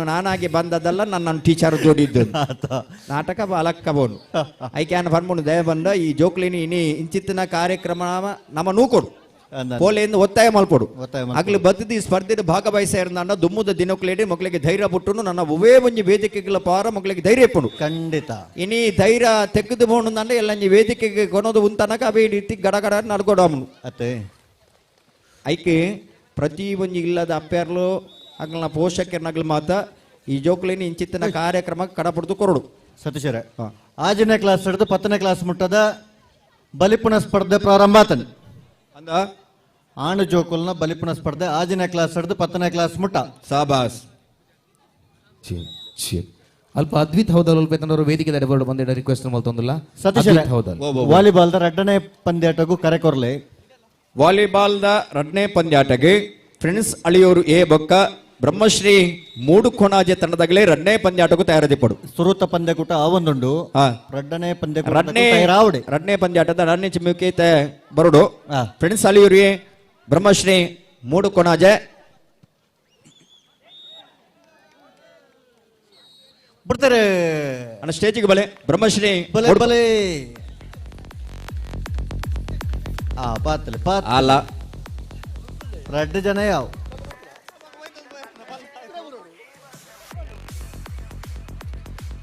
ನಾನಾಗಿ ಬಂದದ್ದಲ್ಲ ನನ್ನನ್ನು ಟೀಚರ್ ಜೋಡಿದ್ದು ಆತ ನಾಟಕ ಬಾಲಕ್ಕ ಬೋನು ಐಕ್ಯಾನ ಬರ್ಮುಂಡು ದಯ ಬಂದ ಈ ಜೋಕ್ಲಿನಿ ಇನಿ ಇಂಚಿತ್ತಿನ ಕಾರ್ಯಕ್ರಮ ನಮ್ಮ ನೂಕೊಡು ಅಂದ ಪೋಲೆಯಿಂದ ಒತ್ತಾಯ ಮಲ್ಪೊಡು ಒತ್ತಾಯ ಆಗ್ಲಿ ಬದ್ದಿ ಸ್ಪರ್ಧೆಡು ಭಾಗವಹಿಸಿರ್ನ ದುಮ್ಮುದ ದಿನಕ್ಲೇಡಿ ಮಕ್ಕಳಿಗೆ ಧೈರ್ಯ ಬಿಟ್ಟು ನನ್ನ ಒವೇ ಒಂಜಿ ವೇದಿಕೆಗಳ ಪಾರ ಮಕ್ಕಳಿಗೆ ಧೈರ್ಯ ಇಪ್ಪುಡು ಖಂಡಿತ ಇನಿ ಧೈರ್ಯ ತೆಗೆದು ಬೋಣಂದ್ರೆ ಎಲ್ಲ ವೇದಿಕೆಗೆ ಕೊನೋದು ಉಂತನಕ ಅವೇ ರೀತಿ ಗಡಗಡ ನಡ್ಕೊಡವನು ಅತ್ತೆ ಐಕೆ ಪ್ರತಿ ಒಂಜಿ ಇಲ್ಲದ ಅಪ್ಪೆರ್ಲು ಅಗ್ಲ ಪೋಷಕರ್ನಗ್ಲು ಮಾತ ಈ ಜೋಕ್ಲಿನಿ ಇಂಚಿತ್ತಿನ ಕಾರ್ಯಕ್ರಮ ಕಡಪಡ್ದು ಕೊರಡು ಸತೀಶರ ಹಾ. 5ನೇ ಕ್ಲಾಸ್ ಹಿಡಿದು 10ನೇ ಕ್ಲಾಸ್ ಮುಟ್ಟದ ಬಲಿಪುಣ ಸ್ಪರ್ಧೆ ಪ್ರಾರಂಭ ಆತನ್ ಅಂದ ಆಣು ಜೋಕುಲ್ನ ಬಲಿಪುಣ ಸ್ಪರ್ಧೆ 5ನೇ ಕ್ಲಾಸ್ ಹಿಡಿದು 10ನೇ ಕ್ಲಾಸ್ ಮುಟ್ಟ ಸಾಬಾಸ್ ಅಲ್ಪ ಅದ್ವಿತ್ ಹೌದಲ್ ಅಲ್ಪ ಏತನವರು ವೇದಿಕೆ ದಡಬರ್ಡು ಬಂದಿಡ ರಿಕ್ವೆಸ್ಟ್ ಮಲ್ತೊಂದಿಲ್ಲ ಸತೀಶರ ಅದ್ವಿತ್ ಹೌದಲ್ ವಾಲಿಬಾಲ್ದ 2ನೇ ಪಂದ್ಯಾಟಗೂ ಕರೆ ಕೊರ್ಲೆ ವಾಲಿಬಾಲ್ದ 2ನೇ ಪಂದ್ಯಾಟಗೆ ಫ್ರೆಂಡ್ಸ್ ಅಳಿಯೋರು ಎ ಬೊಕ್ಕ ಬ್ರಹ್ಮಶ್ರೀ ಮೂಡು ಕೊಣಾಜೆ ತಂಡದಾಗಲೇ 2ನೇ ಪಂದ್ಯಾಟಕ್ಕೂ ತಯಾರದಿಪ್ಪಡು ಸುರುತ ಪಂದ್ಯಕೂಟ ಆವೊಂದುಂಡು ಹಾ 2ನೇ ಪಂದ್ಯಕೂಟ 2ನೇ ಪಂದ್ಯಾಟದ 2ನೇ ಚಿಮ್ಮುಕೀತೆ ಬರುಡು ಹಾ. ಫ್ರೆಂಡ್ಸ್ ಅಳಿಯೋರು ಎ ಬ್ರಹ್ಮಶ್ರೀ ಮೂಡು ಕೊಣಾಜೆ ಬಿಡ್ತಾರೆ ಅನ್ನ ಸ್ಟೇಜಿಗೆ ಬಲೆ ಬ್ರಹ್ಮಶ್ರೀ ಬಲೆ ಮೂಡು- ಬಲೆ ಪಾತ್ಲೆ ಪಾತ್ ಅಲ್ಲ 2 ಜನ ಯಾವ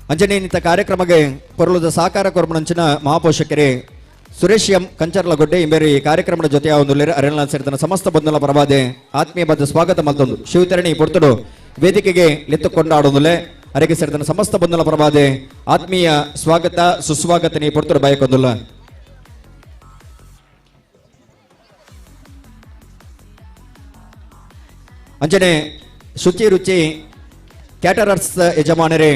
ಅಂಜನೇನಿತ ಕಾರ್ಯಕ್ರಮಕ್ಕೆ ಪೊರಲುದ ಸಹಕಾರ ಕೊರ್ಮಣಂಚಿನ ಮಹಾಪೋಷಕರೇ ಸುರೇಶ್ ಎಂ ಕಂಚರ್ಲಗೊಡ್ಡೆ ಇಂಬೇರಿ ಈ ಕಾರ್ಯಕ್ರಮದ ಜೊತೆ ಒಂದು ಅರೆಲ್ಲ ಸೇರಿದ ಸಮಸ್ತ ಬಂಧುಲ ಪ್ರಭಾದೆ ಆತ್ಮೀಯವಾದ ಸ್ವಾಗತ ಮತ್ತೊಂದು ಶಿವತರಣಿ ಪೊರ್ತುಡು ವೇದಿಕೆಗೆ ಲೆತ್ತುಕೊಂಡಾಡೋದುಲೆ ಅರೆಗೆ ಸೇರಿದ ಸಮಸ್ತ ಬಂಧುಲ ಪ್ರಭಾದೆ ಆತ್ಮೀಯ ಸ್ವಾಗತ ಸುಸ್ವಾಗತ ನೀ ಪೊರ್ತುಡು ಬಯಕೊಂದುಲ್ಲ ಅಂಜನೆ ಶುಚಿ ರುಚಿ ಕ್ಯಾಟರರ್ಸ್ ಯಜಮಾನರೇ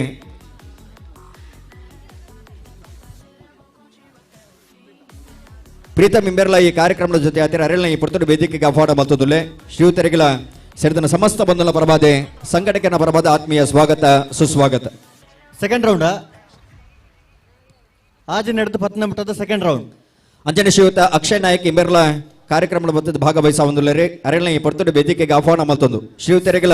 ಪ್ರೀತಮ್ ಇಂಬೆರ್ಲ ಈ ಕಾರ್ಯಕ್ರಮದ ಜೊತೆ ಆತರ ಅರೆಲ್ನ ಈ ಪುರ್ತುಡು ವೇದಿಕೆಗೆ ಅಫಾಡ ಮತ್ತೊಂದುಲೆ ಶ್ರೀಯುತರಿಗಳ ಸೇರಿದ ಸಮಸ್ತ ಬಂಧುಲ ಪ್ರಭಾದೆ ಸಂಘಟಕನ ಪ್ರಭಾದ ಆತ್ಮೀಯ ಸ್ವಾಗತ ಸುಸ್ವಾಗತ ಸೆಕೆಂಡ್ ರೌಂಡ್ ಆಜ್ ನಡೆದು 10ನೇ ಮುಟ್ಟದ ಸೆಕೆಂಡ್ ರೌಂಡ್ ಅಂಜನೆ ಶ್ರೀಯುತ ಅಕ್ಷಯ್ ನಾಯಕ್ ಇಂಬೆರ್ಲ ಕಾರ್ಯಕ್ರಮದ ಬದ್ಧದ ಭಾಗವಹಿಸ ಒಂದುಲ್ಲರೆ ಅರೆಲ್ನ ಈ ಪುರ್ತುಡು ವೇದಿಕೆಗೆ ಆಹ್ವಾನ ಮತ್ತೊಂದು ಶ್ರೀಯುತರಿಗಳ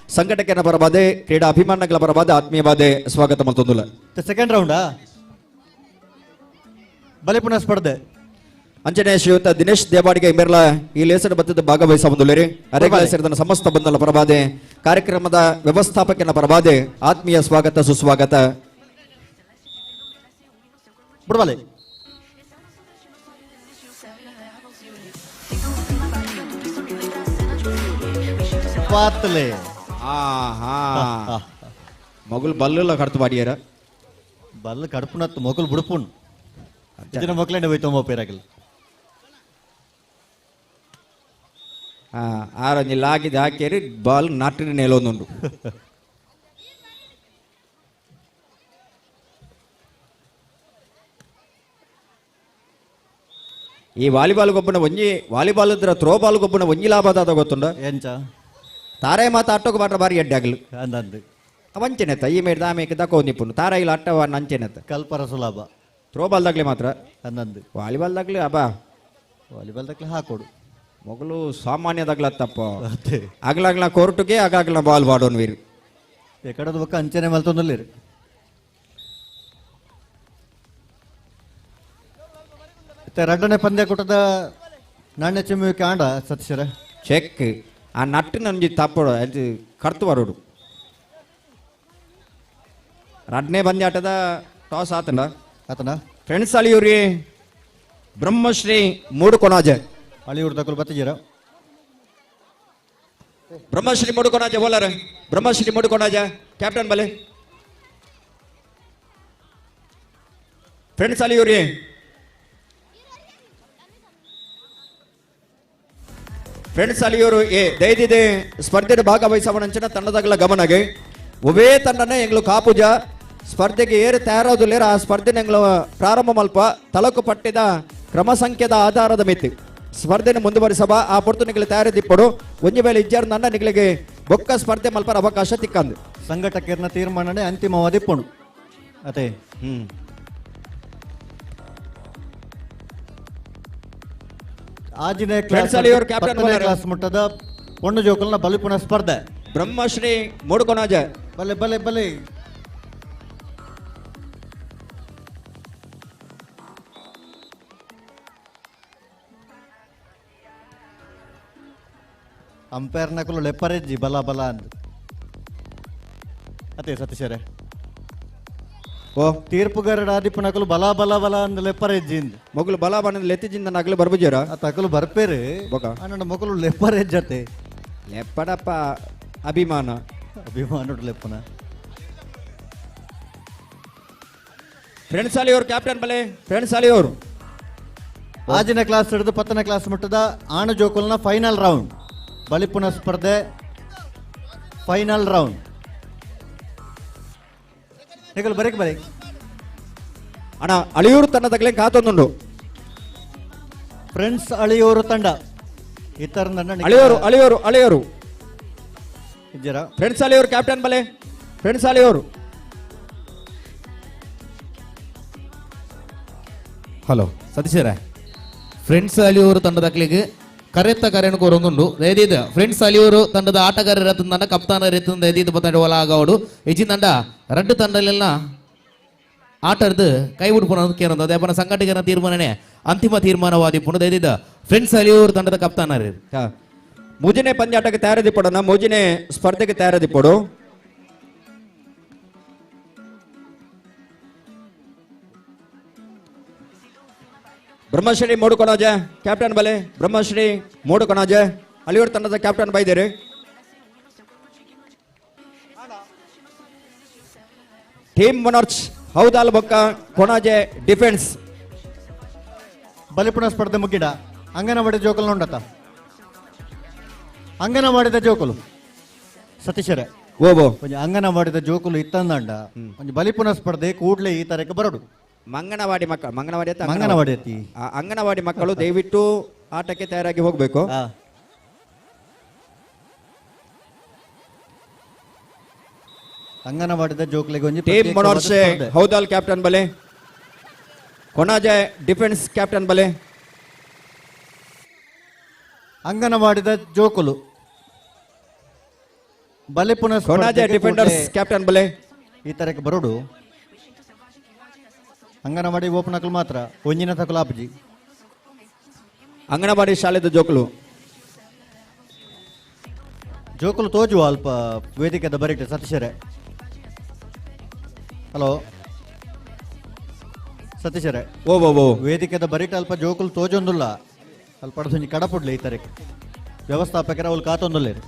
ಸಂಘಟಕನ ಪರಬಾದೆ ಕ್ರೀಡಾ ಅಭಿಮಾನಗಳ ಪರಬಾದ ಆತ್ಮೀಯವಾದ ಸ್ವಾಗತ ಮತ್ತೊಂದುಲ್ಲ ಸೆಕೆಂಡ್ ರೌಂಡ್ ಬಲಿಪುಣ ಸ್ಪರ್ಧೆ ಅಂಜನೆ ಶ್ರೀಯುತ ದಿನೇಶ್ ದೇವಾಡಿಗೆ ಇಂಬೆರ್ಲ ಈ ಲೇಸರ ಬತ್ತದ ಭಾಗವಹಿಸ ಒಂದುಲ್ಲರೆ ಅರೆಗಳ ಸೇರಿದ ಸಮಸ್ತ ಬಂಧುಲ ಪರಬಾದೆ ಕಾರ್ಯಕ್ರಮದ ವ್ಯವಸ್ಥಾಪಕನ ಪರಬಾದೆ ಆತ್ಮೀಯ ಸ್ವಾಗತ ಸುಸ್ವಾಗತ ಬಿಡ್ಬಾಲೆ ಪಾತ್ಲೆ ಮಗುಲ್ ಬಲ್ಲ ಕಡ್ತು ಬಾಡಿಯಾರ ಬಲ್ಲ ಕಡುಪುನತ್ತು ಮೊಕಲ್ ಬುಡುಪುಣ್ ಇದನ್ನ ಮೊಕ್ಲೇಂಡ ಹೋಯ್ತು ಪೇರಾಗಲ್ ಆರಂಜಿ ಲಾಗಿದ ಹಾಕೇರಿ ಬಾಲ್ ನಾಟಿನ ನೆಲೊಂದುಂಡು ಈ ವಾಲಿಬಾಲ್ ಗೊಬ್ಬನ ಒಂಜಿ ವಾಲಿಬಾಲ್ ಇದ್ರ ಥ್ರೋ ಬಾಲ್ ಗೊಬ್ಬನ ಒಂಜಿ ಲಾಭ ಅದ ಗೊತ್ತುಂಡ ಎಂಚ ತಾರೆ ಮಾತ ಅಟ್ಟೋಗ ಮಾತ್ರ ಬಾರಿ ಎಡ್ಡೆ ಆಗಲು ಅಂದಂದು ವಂಚನೆತ್ತ ಈ ಮೇಡ್ ದಾಮೇಕೆ ದಕ್ಕೋಂದಿಪ್ಪುನು ತಾರ ಇಲ್ಲ ಅಟ್ಟವ ನಂಚೆನೆತ್ತ ಕಲ್ಪರ ಸುಲಭ ಥ್ರೋ ಬಾಲ್ದಾಗ್ಲಿ ಮಾತ್ರ ಅಂದಂದು ವಾಲಿಬಾಲ್ದಾಗ್ಲಿ ಅಬಾ ವಾಲಿಬಾಲ್ ತಕ್ಲೆ ಹಾಕೊಡು ಮೊಗಲು ಸಾಮಾನ್ಯದಾಗ್ಲತ್ತಪ್ಪ ಅದೇ ಆಗ್ಲಾಗ್ಲ ಕೋರ್ಟ್ಗೆ ಆಗಾಗ್ಲ ಬಾಲ್ ಬಾಡೋನ್ ವೀರು ಎಕಡದ ಬಕ್ಕ ಅಂಚನೆ ಮಲ್ತೊಂದಲ್ಲಿರಿ ಮತ್ತೆ ಎರಡನೇ ಪಂದ್ಯಕೂಟದ ನಾಣ್ಯ ಚಿಮ್ಮುವಿಕೆ ಆಂಡ ಸತೀಶರ ಚೆಕ್ ಆ ನಟ್ಟು ನಮ್ಗೆ ತಪ್ಪಡು ಅದು ಕರ್ತು ಬರೋಡು ಎರಡನೇ ಪಂದ್ಯಾಟದ ಟಾಸ್ ಆತಲ್ಲ ಆತನ ಫ್ರೆಂಡ್ಸ್ ಅಲ್ಲಿ ಇವ್ರಿ ಬ್ರಹ್ಮಶ್ರೀ ಮೂಡು ಕೊನಾಜೆ ಹಳಿಯೂರು ತಗೊಳ್ ಬತ್ತಿದ್ದೀರ ಬ್ರಹ್ಮಶ್ರೀ ಮೂಡು ಕೊನಾಜೆ ಬೌಲರ್ ಬ್ರಹ್ಮಶ್ರೀ ಮೂಡು ಕೊನಾಜೆ ಕ್ಯಾಪ್ಟನ್ ಬಲೆ ಫ್ರೆಂಡ್ಸ್ ಅಲ್ಲಿ ಇವ್ರಿ ಫ್ರೆಂಡ್ಸ್ ಅಲ್ಲಿ ಇವರು ದಯದಿದೆ ಸ್ಪರ್ಧೆಗೆ ಭಾಗವಹಿಸವನಂಚಿನ ತಂಡದಾಗಲ ಗಮನಗೆ ಒವೇ ತಂಡನೇ ಎಂಗ್ಲು ಕಾಪುಜ ಸ್ಪರ್ಧೆಗೆ ಏರು ತಯಾರಾದುಲ್ಲೇರ ಆ ಸ್ಪರ್ಧೆನ ಎಂಗ್ಲು ಪ್ರಾರಂಭ ಮಲ್ಪ ತಲಕು ಪಟ್ಟಿದ ಕ್ರಮ ಸಂಖ್ಯೆದ ಆಧಾರದ ಮಿತಿ ಸ್ಪರ್ಧೆನ ಮುಂದುವರಿಸಬ ಆ ಪೊರ್ತು ನಿಗಲಿ ತಯಾರಿದಿಪ್ಪಡು ಒಂಜಿ ವೇಳೆ ಇಜ್ಜಾರ್ ನನ್ನ ನಿಗಲಿಗೆ ಬೊಕ್ಕ ಸ್ಪರ್ಧೆ ಮಲ್ಪರ ಅವಕಾಶ ತಿಕ್ಕಂದು ಸಂಘಟಕರ್ನ ತೀರ್ಮಾನನೇ ಅಂತಿಮವಾದಿ ಪುಣು ಅದೇ ಆಜಿನ Friends ಅಲ್ಲಿ ಇವ್ರು captain bowler. ಕ್ಲಾಸ್ ಮುಟ್ಟದ ಪೊಣ್ಣು ಜೋಕಲ್ನ ಬಲಿಪುಣ ಸ್ಪರ್ಧೆ ಬ್ರಹ್ಮಶ್ರೀ ಮೂಡು ಕೊನಾಜೆ ಬಲೆ ಬಲೆ ಬಲೆ ಅಂಪೈರ್ ನಕಲು ಲೆಪ್ಪರೆಜ್ಜಿ ಬಲ ಬಲ ಅಂದ್ ಅದೇ ಸತೀಶರೇ ಓ ತೀರ್ಪುಗಾರಡ ಆದಿಪ್ಪ ನಕಲು ಬಲ ಬಲ ಬಲ ಅಂದ್ ಲೆಪ್ಪರೆಜ್ಜಿ ಇಂದ್ ಮೊಗಲು ಬಲ ಬಣ್ಣದ ಲೆತ್ತಿಜಿಂದ ನಗಲು ಬರ್ಬುಜೇರ ಆ ತಕಲು ಬರ್ಪೇರಿ ಬೊಕ ಅಣ್ಣ ಮಕ್ಕಳು ಲೆಪ್ಪರೆಜ್ಜತೆ ಲೆಪ್ಪಡಪ್ಪ ಅಭಿಮಾನ ಅಭಿಮಾನುಡು ಲೆಪ್ಪನ ಫ್ರೆಂಡ್ಸ್ ಅಲ್ಲಿ ಇವ್ರು ಕ್ಯಾಪ್ಟನ್ ಬಲೆ ಫ್ರೆಂಡ್ಸ್ ಅಲ್ಲಿ ಇವ್ರು ಆಜಿನ ಕ್ಲಾಸ್ ಹಿಡಿದು 10ನೇ ಕ್ಲಾಸ್ ಮುಟ್ಟದ ಆಣ ಜೋಕಲ್ನ ಫೈನಲ್ ರೌಂಡ್ ಬಲಿಪುಣ ಸ್ಪರ್ಧೆ ಫೈನಲ್ ರೌಂಡ್ ನಿಗಲ್ ಬರೀಕ್ ಬರೀಕ್ ಅಣ್ಣ ಅಳಿಯೂರು ತಂಡದಾಗಲೇ ಕಾತೊಂದುಂಡು ಫ್ರೆಂಡ್ಸ್ ಅಳಿಯೂರು ತಂಡ ಇತರ ಅಳಿಯೂರು ಅಳಿಯೂರು ಅಳಿಯೂರು ಇದ್ದೀರಾ ಫ್ರೆಂಡ್ಸ್ ಅಳಿಯೂರು ಕ್ಯಾಪ್ಟನ್ ಬಲೆ ಫ್ರೆಂಡ್ಸ್ ಅಳಿಯೂರು ಹಲೋ ಸತೀಶರ ಫ್ರೆಂಡ್ಸ್ ಅಲಿಯೂರು ತಂಡದಕ್ಲಿಗೆ ಕರೆತ್ತ ಕರೆಯನ್ನು ಕೋರೊಂದುಂಡು ದಯದೀದ ಫ್ರೆಂಡ್ಸ್ ಅಲಿಯೂರು ತಂಡದ ಆಟಗಾರರ ತಂಡ ಕಪ್ತಾನ ರೀತಿಯಿಂದ ದಯದೀದ ಬಂದ ಒಲ ಆಗವಡು ಹೆಚ್ಚಿನ ತಂಡ ರಡ್ಡು ತಂಡಲೆಲ್ಲ ಆಟರ್ದು ಕೈ ಬಿಡ್ಪುನೋದು ಕೇನೋದು ಅದೇ ಪನ ಸಂಘಟಕರ ತೀರ್ಮಾನನೇ ಅಂತಿಮ ತೀರ್ಮಾನವಾದಿಪ್ಪುಂಡು ದಯದೀದ ಫ್ರೆಂಡ್ಸ್ ಅಲಿಯೂರು ತಂಡದ ಕಪ್ತಾನ ರೀ ಮುಜಿನೆ ಪಂದ್ಯಾಟಕ್ಕೆ ತಯಾರದಿಪ್ಪಡನ ಮುಜಿನೆ ಸ್ಪರ್ಧೆಗೆ ತಯಾರದಿಪ್ಪಡು ಬ್ರಹ್ಮಶ್ರೀ ಮೂಡು ಕೊನಾಜೆ ಕ್ಯಾಪ್ಟನ್ ಬಲೆ ಬ್ರಹ್ಮಶ್ರೀ ಮೂಡು ಕೊನಾಜೆ ಅಳಿಯೂರು ತಂಡದ ಕ್ಯಾಪ್ಟನ್ ಬೈದೇರಿ ಟೀಮ್ ಮನೋರ್ಚ್ ಹೌದಾಲ್ ಬೊಕ್ಕ ಕೊನಾಜೆ ಡಿಫೆನ್ಸ್ ಬಲಿಪುಣ ಸ್ಪರ್ಧೆ ಮುಗಿಡ ಅಂಗನವಾಡಿ ಜೋಕಲ್ ನೋಡತ ಅಂಗನವಾಡಿದ ಜೋಕುಲು ಸತೀಶರೇ ಓಬೋ ಕೊಂಚ ಅಂಗನವಾಡಿದ ಜೋಕುಲು ಇತ್ತಂದಂಡ ಕೊಂಚ ಬಲಿಪುಣ ಸ್ಪರ್ಧೆ ಕೂಡ್ಲೆ ಈ ತರಕ್ಕೆ ಬರಡು ಮಂಗನವಾಡಿ ಮಕ್ಕಳು ಮಂಗನವಾಡಿ ಅಂತ ಅಂಗನವಾಡಿ ಐತಿ ಆ ಅಂಗನವಾಡಿ ಮಕ್ಕಳು ದಯವಿಟ್ಟು ಆಟಕ್ಕೆ ತಯಾರಾಗಿ ಹೋಗ್ಬೇಕು ಅಂಗನವಾಡಿದ ಜೋಕ್ಲೆಗೆ ಒಂಜಿ ಟೀಮ್ ಮನೋರ್ಸೆ ಹೌದಾಲ್ ಕ್ಯಾಪ್ಟನ್ ಬಲೆ ಕೊನಾಜೆ ಡಿಫೆನ್ಸ್ ಕ್ಯಾಪ್ಟನ್ ಬಲೆ ಅಂಗನವಾಡಿದ ಜೋಕುಲು ಬಲಿಪುಣ ಕೊನಾಜೆ ಡಿಫೆಂಡರ್ಸ್ ಕ್ಯಾಪ್ಟನ್ ಬಲೆ ಈ ತರಕ್ಕೆ ಬರೋಡು ಅಂಗನವಾಡಿ ಓಪನ್ ಹಾಕಲು ಮಾತ್ರ ಒಂಜಿನ ತಕಲು ಆಪಜಿ ಅಂಗನವಾಡಿ ಶಾಲೆದ ಜೋಕುಲು ಜೋಕುಲು ತೋಜುವ ಅಲ್ಪ ವೇದಿಕೆದ ಬರೀಟೆ ಸತೀಶರೇ ಹಲೋ ಸತೀಶರೇ ಓ ಓ ಓ ವೇದಿಕೆದ ಬರೀಟ ಅಲ್ಪ ಜೋಕುಲು ತೋಜೊಂದುಲ್ಲ ಅಲ್ಪ ಅಡ್ಸೊಂಜಿ ಕಡಪುಡ್ಲಿ ಈ ತರಕ್ಕೆ ವ್ಯವಸ್ಥಾಪಕರ ಅವ್ಲು ಕಾತೊಂದುಲ್ಲೇರಿ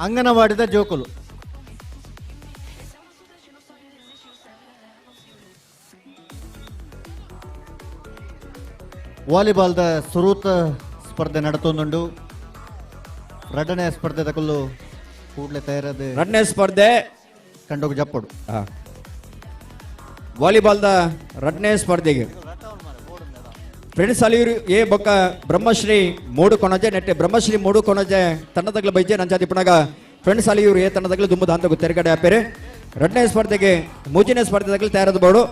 ಅಂಗನವಾಡಿದ ಜೋಕುಲು ವಾಲಿಬಾಲ್ದ ಸುರೂತ ಸ್ಪರ್ಧೆ ನಡತೊಂದುಂಡು ಎರಡನೇ ಸ್ಪರ್ಧೆ ತಕಲ್ಲು ಕೂಡಲೇ ತಯಾರಾದ ಎರಡನೇ ಸ್ಪರ್ಧೆ ಕಂಡೋಗಿ ಜಪ್ಪಡು ವಾಲಿಬಾಲ್ದ ಎರಡನೇ ಸ್ಪರ್ಧೆಗೆ ಫ್ರೆಂಡ್ಸ್ ಅಲಿಯೂರು ಏ ಬೊಕ್ಕ ಬ್ರಹ್ಮಶ್ರೀ ಮೂಡು ಕೊನಜೆ ನೆಟ್ಟೆ ಬ್ರಹ್ಮಶ್ರೀ ಮೂಡು ಕೊನಜೆ ತಂಡದಗ್ಲ ಬೈಜೆ ನಂಜಾದಿ ಪುನಗ ಫ್ರೆಂಡ್ಸ್ ಅಲಿಯೂರು ಏ ತಂಡದಗ್ಲ ದುಮ್ಮದ ಅಂತ ತೆರೆಗಡೆ ಹಾಪೇರೆ ಎರಡನೇ ಸ್ಪರ್ಧೆಗೆ ಮೂಜನೇ ಸ್ಪರ್ಧೆದಾಗಲಿ ತಯಾರಾದ ಬೋಡು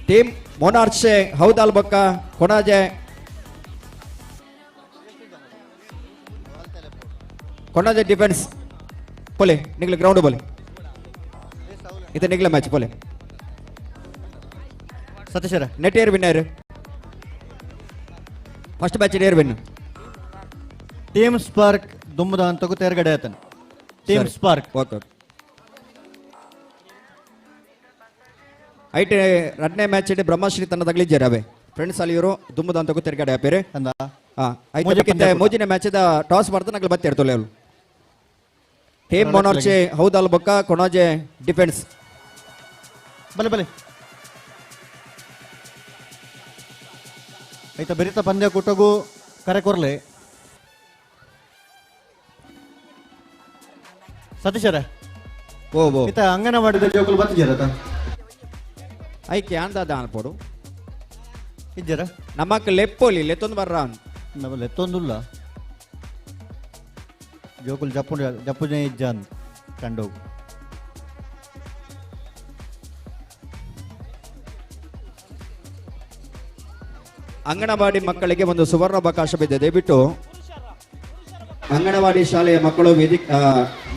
ಟೀಮ್ ಮೊನಾರ್ಚೆ ಹೌದಾಲ್ ಬೊಕ್ಕ ಕೊಣಾಜೆ ಕೊಣಾಜೆ ಡಿಫೆನ್ಸ್ ಪೊಲೆ ನಿಗ್ಲ ಗ್ರೌಂಡ್ ಬೋಲೆ ಇದು ನಿಗ್ಲ ಮ್ಯಾಚ್ ಪೊಲೆ ಸತೀಶರ ನೆಟ್ ಏರ್ ವಿನ್ನರ್ ಫಸ್ಟ್ ಮ್ಯಾಚ್ ಏರ್ ವಿನ್ ಟೀಮ್ ಸ್ಪಾರ್ಕ್ ದುಮ್ಮದ ಅಂತಗೂ ತೇರ್ಗಡೆ ಆತನ ಟೀಮ್ ಸ್ಪಾರ್ಕ್ ಓಕೆ ಐಟೆ ಎರಡನೇ ಮ್ಯಾಚ್ ಇಡೀ ಬ್ರಹ್ಮಶ್ರೀ ತನ್ನದಾಗಲಿದ್ದಾರೆ ಅವೇ ಫ್ರೆಂಡ್ಸ್ ಅಲ್ಲಿ ಇವರು ದುಮ್ಮದ ಅಂತಗೂ ತಿರ್ಗಡೆ ಆಪೇರೆ ಅಂದ ಐತೆ ಮೋಜಿನ ಮ್ಯಾಚ್ ಟಾಸ್ ಮಾಡ್ತಾ ನಗಲು ಬತ್ತೆ ಇರ್ತಲ್ಲ ಅವಳು ಟೀಮ್ ಮೊನಾರ್ಚೆ ಹೌದಾಲ್ ಬೊಕ್ಕ ಕೊಣಾಜೆ ಡಿಫೆನ್ಸ್ ಬಲೆ ಬಲೆ ಐತ ಬೆರಿತ ಪಂದ್ಯ ಕುಟಗು ಕರೆ ಕೊರ್ಲೆ ಸತೀಶರ ಓ ಈತ ಅಂಗನವಾಡಿದ ಜೋಕುಲು ಬತ್ತಿಜಾರತ ಐಕೆ ಅಂದಾದ ಅನ್ಪೋಡು ಇಜ್ಜರ ನಮಕ್ ಲೆಪ್ಪೋಲಿ ಲೆತ್ತೊಂದು ಬರ್ರ ನಮ್ಮಲ್ಲಿ ಎತ್ತೊಂದುಲ್ಲ ಜೋಕುಲು ಜಪ್ಪುಜೆ ಇಜ್ಜ ಅಂತ ಕಂಡೋಗು ಅಂಗನವಾಡಿ ಮಕ್ಕಳಿಗೆ ಒಂದು ಸುವರ್ಣಾವಕಾಶವಿದೆ ದಯವಿಟ್ಟು ಅಂಗನವಾಡಿ ಶಾಲೆಯ ಮಕ್ಕಳು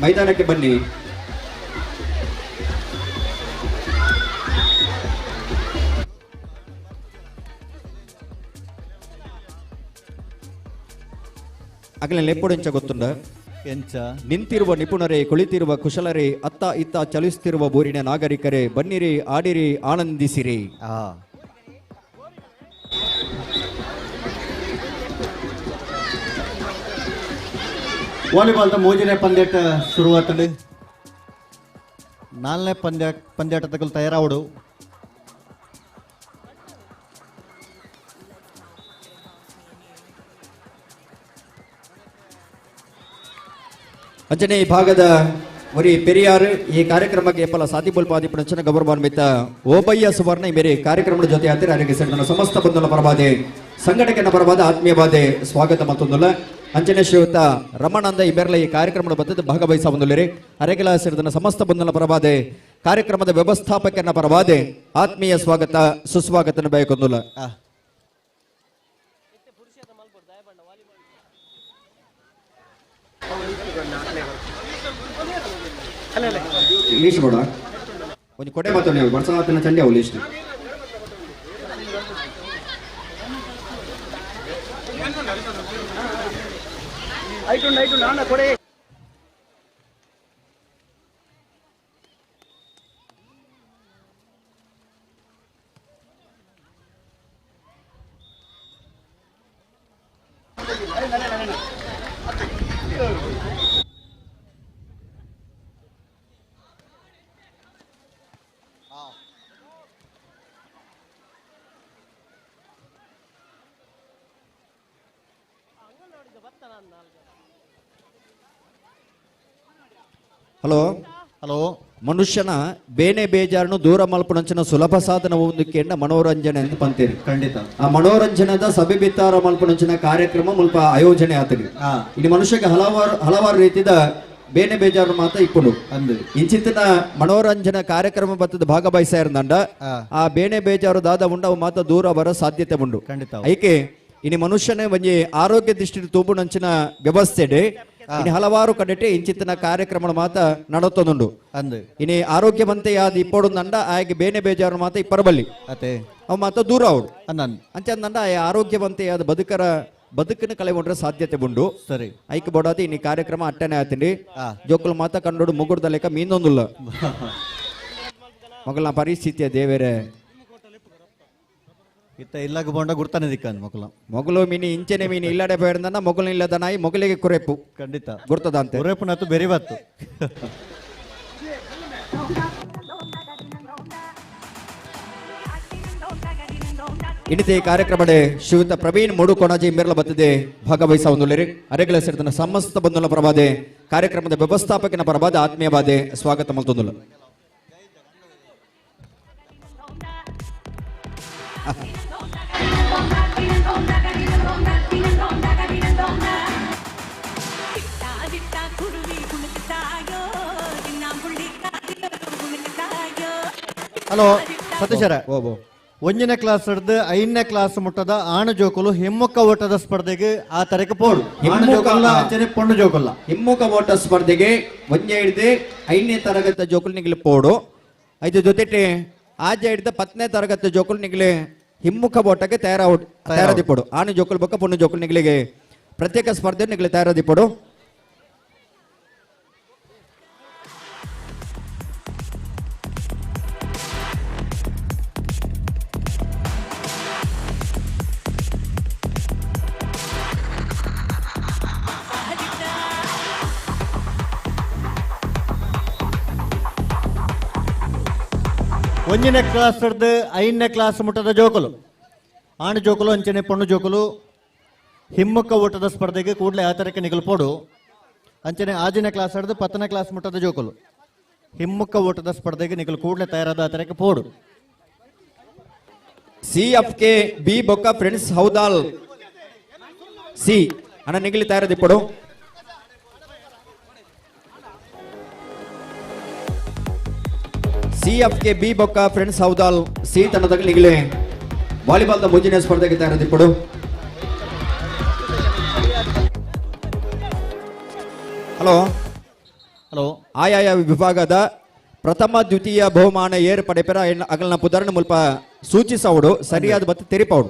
ಮೈದಾನಕ್ಕೆ ಬನ್ನಿ ಆಗಲೇ ಲೆಪ್ಪುಡೆಂಚ ಗೊತ್ತುಂಡ ಎಂಚ ನಿಂತಿರುವ ನಿಪುಣರೇ ಕುಳಿತಿರುವ ಕುಶಲರೇ ಅತ್ತ ಇತ್ತ ಚಲಿಸುತ್ತಿರುವ ಊರಿನ ನಾಗರಿಕರೇ ಬನ್ನಿರಿ ಆಡಿರಿ ಆನಂದಿಸಿರಿ ಆ ವಾಲಿಬಾಲ್ದ ಮೂಜನೇ ಪಂದ್ಯಾಟ ಶುರುವಾತಂಡು ನಾಲ್ನೇ ಪಂದ್ಯಾಟದಗಳು ತಯಾರಾವಡು ಅಂಚನೆ ಈ ಭಾಗದ ಒರಿ ಪೆರಿಯಾರ್ ಈ ಕಾರ್ಯಕ್ರಮಕ್ಕೆ ಎಪ್ಪಲ ಸಾದಿಬುಲ್ ಪಾದಿಪುಣಚನ ಗೌರವಾನ್ ಮಿತ್ತ ಓಬಯ್ಯ ಸುವರ್ಣ ಈ ಮೇರೆ ಕಾರ್ಯಕ್ರಮದ ಜೊತೆ ಹತ್ತಿರ ಆರೋಗ್ಯ ಸೇರಿದ ಸಮಸ್ತ ಬಂಧುల ಪರವಾದೆ ಸಂಘಟಕನ ಪರವಾದ ಆತ್ಮೀಯವಾದೆ ಸ್ವಾಗತ ಮತ್ತೊಂದುಲ್ಲ ಅಂಚನೆ ಶ್ರೀಯುತ ರಮಣಾನಂದ ಇಬೆರ್ಲ ಈ ಕಾರ್ಯಕ್ರಮದ ಬತ್ತದ ಭಾಗವಹಿಸ ಬಂದುಲ್ಲರಿ ಅರೆಗೆಲ ಸೇರಿದ ಸಮಸ್ತ ಬಂಧುల ಪರವಾದೆ ಕಾರ್ಯಕ್ರಮದ ವ್ಯವಸ್ಥಾಪಕನ ಪರವಾದೆ ಆತ್ಮೀಯ ಸ್ವಾಗತ ಸುಸ್ವಾಗತನ ಬಯಕೊಂದುಲ್ಲ ಲೀಸ್ಟ್ ಬೇಡ ಒಂದು ಕೊಡೆ ಮಾತು ನೀವು ಬರ್ಸನ ಚಂಡಿ ಅವು ಲೀಸ್ಟ್ ಹಲೋ ಹಲೋ ಮನುಷ್ಯನ ಬೇನೆ ಬೇಜಾರನ್ನು ದೂರ ಮಲ್ಪುಣಂಚಿನ ಸುಲಭ ಸಾಧನ ಒಂದಕ್ಕೆಂಡ ಮನೋರಂಜನೆ ಅಂತ ಪಂತೀರಿ ಖಂಡಿತ ಆ ಮನೋರಂಜನದ ಸಭೆ ಬಿತ್ತಾರ ಮಲ್ಪುಣಂಚಿನ ಕಾರ್ಯಕ್ರಮ ಮುಲ್ಪ ಆಯೋಜನೆ ಆತಡಿ ಇಲ್ಲಿ ಮನುಷ್ಯಗೆ ಹಲವಾರು ರೀತಿಯ ಬೇನೆ ಬೇಜಾರು ಮಾತ ಇಪ್ಪುಡು ಅಂದು ಇಂಚಿತ್ತಿನ ಮನೋರಂಜನ ಕಾರ್ಯಕ್ರಮ ಬತ್ತದ ಭಾಗವಹಿಸ ಇರಂದಂಡ ಆ ಬೇನೆ ಬೇಜಾರು ದಾದ ಉಂಡ ಅವು ಮಾತ ದೂರ ಬರ ಸಾಧ್ಯತೆ ಉಂಡು ಖಂಡಿತ ಐಕೆ ಇನಿ ಮನುಷ್ಯನೇ ಒಂಜಿ ಆರೋಗ್ಯ ದೃಷ್ಟಿ ತೂಪುನಂಚಿನ ವ್ಯವಸ್ಥೆ ಇನಿ ಹಲವಾರು ಕಡೆಟೆ ಇಂಚಿತ್ತಿನ ಕಾರ್ಯಕ್ರಮ ಮಾತ ನಡತೊಂದುಂಡು ಅಂದು ಇನಿ ಆರೋಗ್ಯವಂತೆ ಯಾದ ಇಪ್ಪೊಡುಂದಂಡ ಆಯ್ಕೆ ಬೇನೆ ಬೇಜಾರು ಮಾತ ಇಪ್ಪರಬಲ್ಲಿ ಅತೆ ಅವು ಮಾತ ದೂರ ಅವಡು ಅನ್ನನ್ ಅಂಚಂದಂಡ ಆರೋಗ್ಯವಂತೆ ಯಾದ ಬದುಕನ್ನು ಕಳೆಗೊಂಡ್ರೆ ಸಾಧ್ಯತೆ ಉಂಡು ಸರಿ ಐಕ್ ಬೋಡಾದಿ ಇನಿ ಕಾರ್ಯಕ್ರಮ ಅಟ್ಟನೆ ಆತೀನಿ ಜೋಕುಲು ಮಾತ ಕಂಡೋಡು ಮುಗುಡ್ದ ಲೆಕ್ಕ ಮೀನೊಂದುಲ್ಲ ಮಗಳ ಪರಿಸ್ಥಿತಿಯ ದೇವೇರೆ ಇತ್ತ ಇಲ್ಲಾಗ ಬೋಂಡ ಗುರ್ತಾನೆ ದಿಕ್ಕಂದ್ ಮಕ್ಕಳು ಮೊಗಲು ಮೀನಿ ಇಂಚನೆ ಮೀನಿ ಇಲ್ಲಡೆ ಬೇಡಂದ ಮೊಗಲು ಇಲ್ಲದ ನಾಯಿ ಮೊಗಲಿಗೆ ಕುರೆಪು ಖಂಡಿತ ಗುರ್ತದ ಅಂತೆ ಉರೇಪುನತ್ತು ಬೆರಿ ಬತ್ತು ಇನಿತೆ ಈ ಕಾರ್ಯಕ್ರಮಡೆ ಶ್ರೀಯುತ ಪ್ರವೀಣ್ ಮೂಡು ಕೊಣಾಜಿ ಮೇರ್ಲ ಬತ್ತದೆ ಭಾಗವಹಿಸ ಒಂದುಲೇರಿ ಅರೆಗಳ ಸೇರಿದ ಸಮಸ್ತ ಬಂಧುల ಪರವಾದೆ ಕಾರ್ಯಕ್ರಮದ ವ್ಯವಸ್ಥಾಪಕನ ಪರವಾದ ಆತ್ಮೀಯವಾದೆ ಸ್ವಾಗತ ಮಲ್ತೊಂದುಲ್ಲ ಹಲೋ ಸತೀಶರ ಓ ಒಂದನೇ ಕ್ಲಾಸ್ ಹಿಡ್ದು 5ನೇ ಕ್ಲಾಸ್ ಮುಟ್ಟದ ಆಣು ಜೋಕುಲು ಹಿಮ್ಮುಖ ಓಟದ ಸ್ಪರ್ಧೆಗೆ ಆ ತರಕ್ಕೆ ಪೋಡು ಆಣು ಜೋಕುಲ್ಲ ಅಂಚನೆ ಪೊಣ್ಣು ಜೋಕುಲ್ಲ ಹಿಮ್ಮುಖ ಓಟ ಸ್ಪರ್ಧೆಗೆ ಒಂಜೆ ಹಿಡಿದು 5ನೇ ತರಗತಿ ಜೋಕುಲು ನಿಗಲಿ ಪೋಡು ಐದು ಜೊತೆ ಆಜೆ ಹಿಡಿದ 10ನೇ ತರಗತಿ ಜೋಕುಲು ನಿಗಲಿ ಹಿಮ್ಮುಖ ಓಟಕ್ಕೆ ತಯಾರಾದಿಪಡು ಆಣು ಜೋಕುಲು ಬೊಕ್ಕ ಪೊಣ್ಣು ಜೋಕುಲು ನಿಗಲಿಗೆ ಪ್ರತ್ಯೇಕ ಸ್ಪರ್ಧೆ ನಿಗಲಿ ತಯಾರಾದಿಪಡು ಒಂದನೇ ಕ್ಲಾಸ್ ಹಿಡ್ದು 5ನೇ ಕ್ಲಾಸ್ ಮುಟ್ಟದ ಜೋಕುಲು ಆಣು ಜೋಕುಲು ಅಂಚನೆ ಪೊಣ್ಣು ಜೋಕುಲು ಹಿಮ್ಮುಖ ಓಟದ ಸ್ಪರ್ಧೆಗೆ ಕೂಡಲೇ ಆ ತರಕ್ಕೆ ನಿಗಲು ಪೋಡು ಅಂಚನೆ 6ನೇ ಕ್ಲಾಸ್ ಹಿಡ್ದು 10ನೇ ಕ್ಲಾಸ್ ಮುಟ್ಟದ ಜೋಕುಲು ಹಿಮ್ಮುಖ ಓಟದ ಸ್ಪರ್ಧೆಗೆ ನಿಗಲು ಕೂಡಲೇ ತಯಾರಾದ ಆ ತರಕ್ಕೆ ಪೋಡು CFK B ಬೊಕ್ಕ ಫ್ರೆಂಡ್ಸ್ ಹೌದಾಲ್ ಸಿ ಅಣ್ಣ ನಿಗಲಿ ತಯಾರಾದಿಪಡು CFK B ಬೊಕ್ಕ ಫ್ರೆಂಡ್ಸ್ ಹೌದಾಲ್ ಸಿ ತಂಡದಾಗ ನಿಗಲಿ ವಾಲಿಬಾಲ್ದ ಮುಂಜಿನ ಸ್ಪರ್ಧೆಗೆ ತಯಾರಾದಿಪಡು ಹಲೋ ಹಲೋ ಆಯಾಯ ವಿಭಾಗದ ಪ್ರಥಮ ದ್ವಿತೀಯ ಬಹುಮಾನ ಏರು ಪಡೆಪೆರ ಅಗಲ್ನ ಪುದರ್ನ ಮುಲ್ಪ ಸೂಚಿಸವಡು ಸರಿಯಾದ ಬತ್ತ ತೆರಿಪವಡು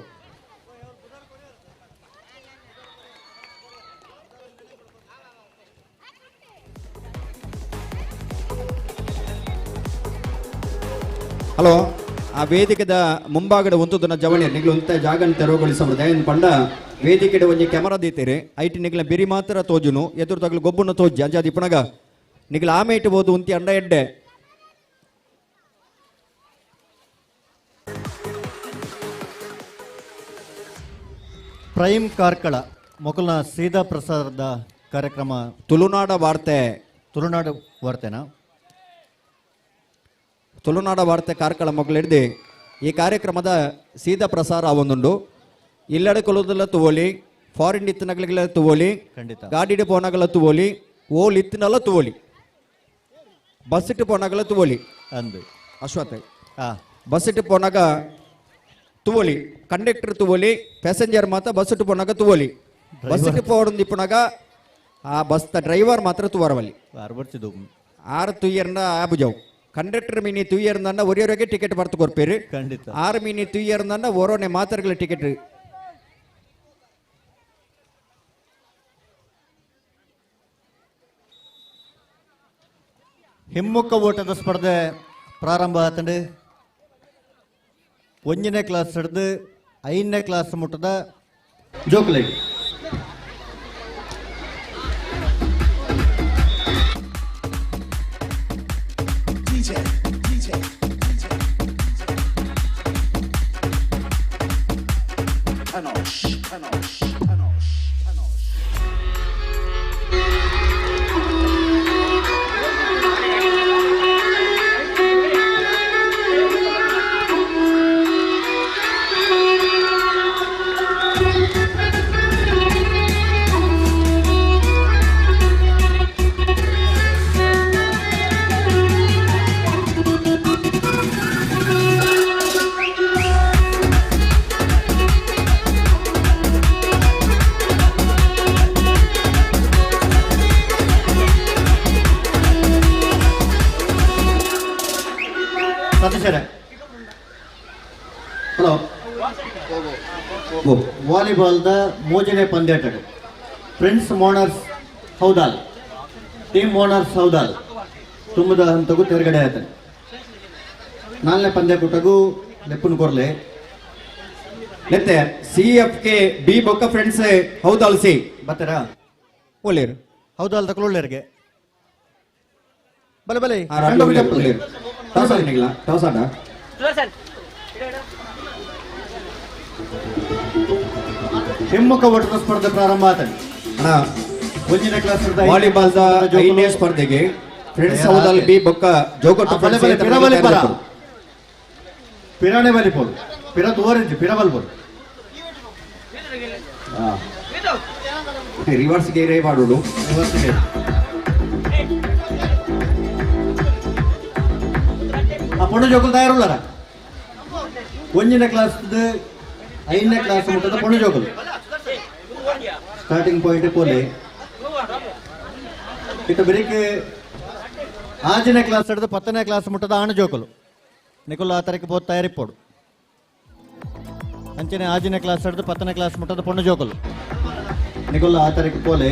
ಹಲೋ ಆ ವೇದಿಕೆದ ಮುಂಭಾಗದ ಒಂತುದನ ಜವಳಿ ನಿಗ್ಲು ಉಂತ ಜಾಗನ ತೆರವುಗೊಳಿಸಬಹುದು ದಯನ್ ಪಂಡ ವೇದಿಕೆದ ಒಂಜಿ ಕ್ಯಾಮರಾ ದೀತೆರೆ ಐಟಿ ನಿಗ್ಲ ಬಿರಿ ಮಾತ್ರ ತೋಜುನು ಎದುರು ತಗಲು ಗೊಬ್ಬುನ ತೋಜಿ ಅಂಜಾದಿ ಪುನಗ ನಿಗ್ಲ ಆಮೆ ಇಟ್ಟಬಹುದು ಉಂತಿ ಅಂಡ ಎಡ್ಡೆ ಪ್ರೈಮ್ ಕಾರ್ಕಳ ಮೊಕಲ್ನ ಸೀದಾ ಪ್ರಸಾರದ ಕಾರ್ಯಕ್ರಮ ತುಳುನಾಡ ವಾರ್ತೆ ತುಳುನಾಡು ವಾರ್ತೆನಾ ತುಳುನಾಡ ವಾರ್ತೆ ಕಾರ್ಕಳ ಮೊಗಲಿಡ್ದು ಈ ಕಾರ್ಯಕ್ರಮದ ಸೀದಾ ಪ್ರಸಾರ ಆವೊಂದುಂಡು ಇಲ್ಲಡೆ ಕೊಲುದಲ್ಲ ತುವೋಲಿ ಫಾರಿನ್ ಇತ್ತಿನಗಲಿಗೆಲ್ಲ ತುವೋಲಿ ಖಂಡಿತ ಗಾಡಿಡೆ ಪೋನಗಲ ತುವೋಲಿ ಓಲ್ ಇತ್ತಿನಲ್ಲ ತುವೋಲಿ ಬಸ್ ಇಟ್ಟು ಪೋನಗಲ ತುವೋಲಿ ಅಂದು ಅಶ್ವತ್ ಆ ಬಸ್ ಇಟ್ಟು ಪೋನಾಗ ತುವೋಲಿ ಕಂಡಕ್ಟರ್ ತುವೋಲಿ ಪ್ಯಾಸೆಂಜರ್ ಮಾತ್ರ ಬಸ್ ಇಟ್ಟು ಪೋನಾಗ ತುವೋಲಿ ಬಸ್ ಇಟ್ಟು ಪೋಡೊಂದು ಇಪ್ಪನಾಗ ಆ ಬಸ್ ಡ್ರೈವರ್ ಮಾತ್ರ ತುವರವಲ್ಲಿ ಬರ್ತಿದ್ದು 6 ತುಯ್ಯರ್ನ ಆಬುಜವು ಕಂಡಕ್ಟರ್ ಮೀನಿ ತುಯ್ಯರ್ನ ಒರಿಯವರೆಗೆ ಟಿಕೆಟ್ ಬರ್ತು ಕೊರ್ಪೇರಿ ಖಂಡಿತ 6 ಮೀನಿ ತುಯ್ಯರ್ನ ಓರೋನೆ ಮಾತ್ರಗಳ ಟಿಕೆಟ್ ಹಿಮ್ಮುಖ ಓಟದ ಸ್ಪರ್ಧೆ ಪ್ರಾರಂಭ ಆತಂಡು 1ನೇ ಕ್ಲಾಸ್ ಹಿಡ್ದು 5ನೇ ಕ್ಲಾಸ್ ಮುಟ್ಟದ ಜೋಕುಲೆಗೆ ಸತೀಶರೇ ಹಲೋ ವಾಲಿಬಾಲ್ದ 3ನೇ ಪಂದ್ಯಾಟಗಳು ಫ್ರೆಂಡ್ಸ್ ಮೋನರ್ಸ್ ಹೌದಾಲ್ ಟೀಮ್ ಮೋನರ್ಸ್ ಹೌದಾಲ್ ತುಂಬದ ಹಂತಗೂ ತೆರಗಡೆ ಆಯ್ತಾನೆ 4ನೇ ಪಂದ್ಯಕೂಟಗೂ ಲೆಪ್ಪನ್ ಕೊರ್ಲೆ ಮತ್ತೆ CFK B ಬೊಕ್ಕ ಫ್ರೆಂಡ್ಸ್ ಹೌದಾಲ್ ಸಿ ಬರ್ತಾರಾ ಒಳ್ಳೆಯರು ಹೌದಾಲ್ ತಗೊಳ್ಳೋರಿಗೆ ಬಲೆ ಬಲೆ ಟಾಸ್ ಆಡಿನಿಲ್ಲ ಟಾಸ್ ಆಡ ಹಿಮ್ಮುಖ ಓಟದ ಸ್ಪರ್ಧೆ ಪ್ರಾರಂಭ ಆತನೆ ಅಣ್ಣ 1ನೇ ಕ್ಲಾಸ್ ವಾಲಿಬಾಲ್ದ 5ನೇ ಸ್ಪರ್ಧೆಗೆ ಫ್ರೆಂಡ್ಸ್ ಹೌದಾಲ್ ಬಿ ಬೊಕ್ಕ ಜೋಗೊಟ್ಟು ಪಿರಾಣೆ ಬಲಿಪೋಡು ಪಿರ ತೋರಿದ್ದು ಪಿರ ಬಲ್ಬೋದು ರಿವರ್ಸ್ ಗೇರೇ ಮಾಡೋದು ಆ ಪೊಣ್ಣು ಜೋಕುಲು ತಯಾರುಳ್ಳಾರ ಒಂದನೇ ಕ್ಲಾಸ್ ಐದನೇ ಕ್ಲಾಸ್ ಮುಟ್ಟದ ಪೊಣ್ಣು ಜೋಕುಲು ಸ್ಟಾರ್ಟಿಂಗ್ ಪಾಯಿಂಟ್ ಪೋಲೆ ಇಟ್ಟು ಬರೀಕೆ 5ನೇ ಕ್ಲಾಸ್ ಹಿಡಿದು 10ನೇ ಕ್ಲಾಸ್ ಮುಟ್ಟದ ಆಣ ಜೋಕುಲು ನಿಕುಲು ಆ ತರಕ್ಕೆ ಬೋದು ತಯಾರಿಪ್ಪೋಡು ಅಂಚನೆ 5ನೇ ಕ್ಲಾಸ್ ಹಿಡಿದು 10ನೇ ಕ್ಲಾಸ್ ಮುಟ್ಟದ ಪೊಣ್ಣು ಜೋಕುಲು ನಿಕುಲು ಆ ತರಕ್ಕೆ ಪೋಲೆ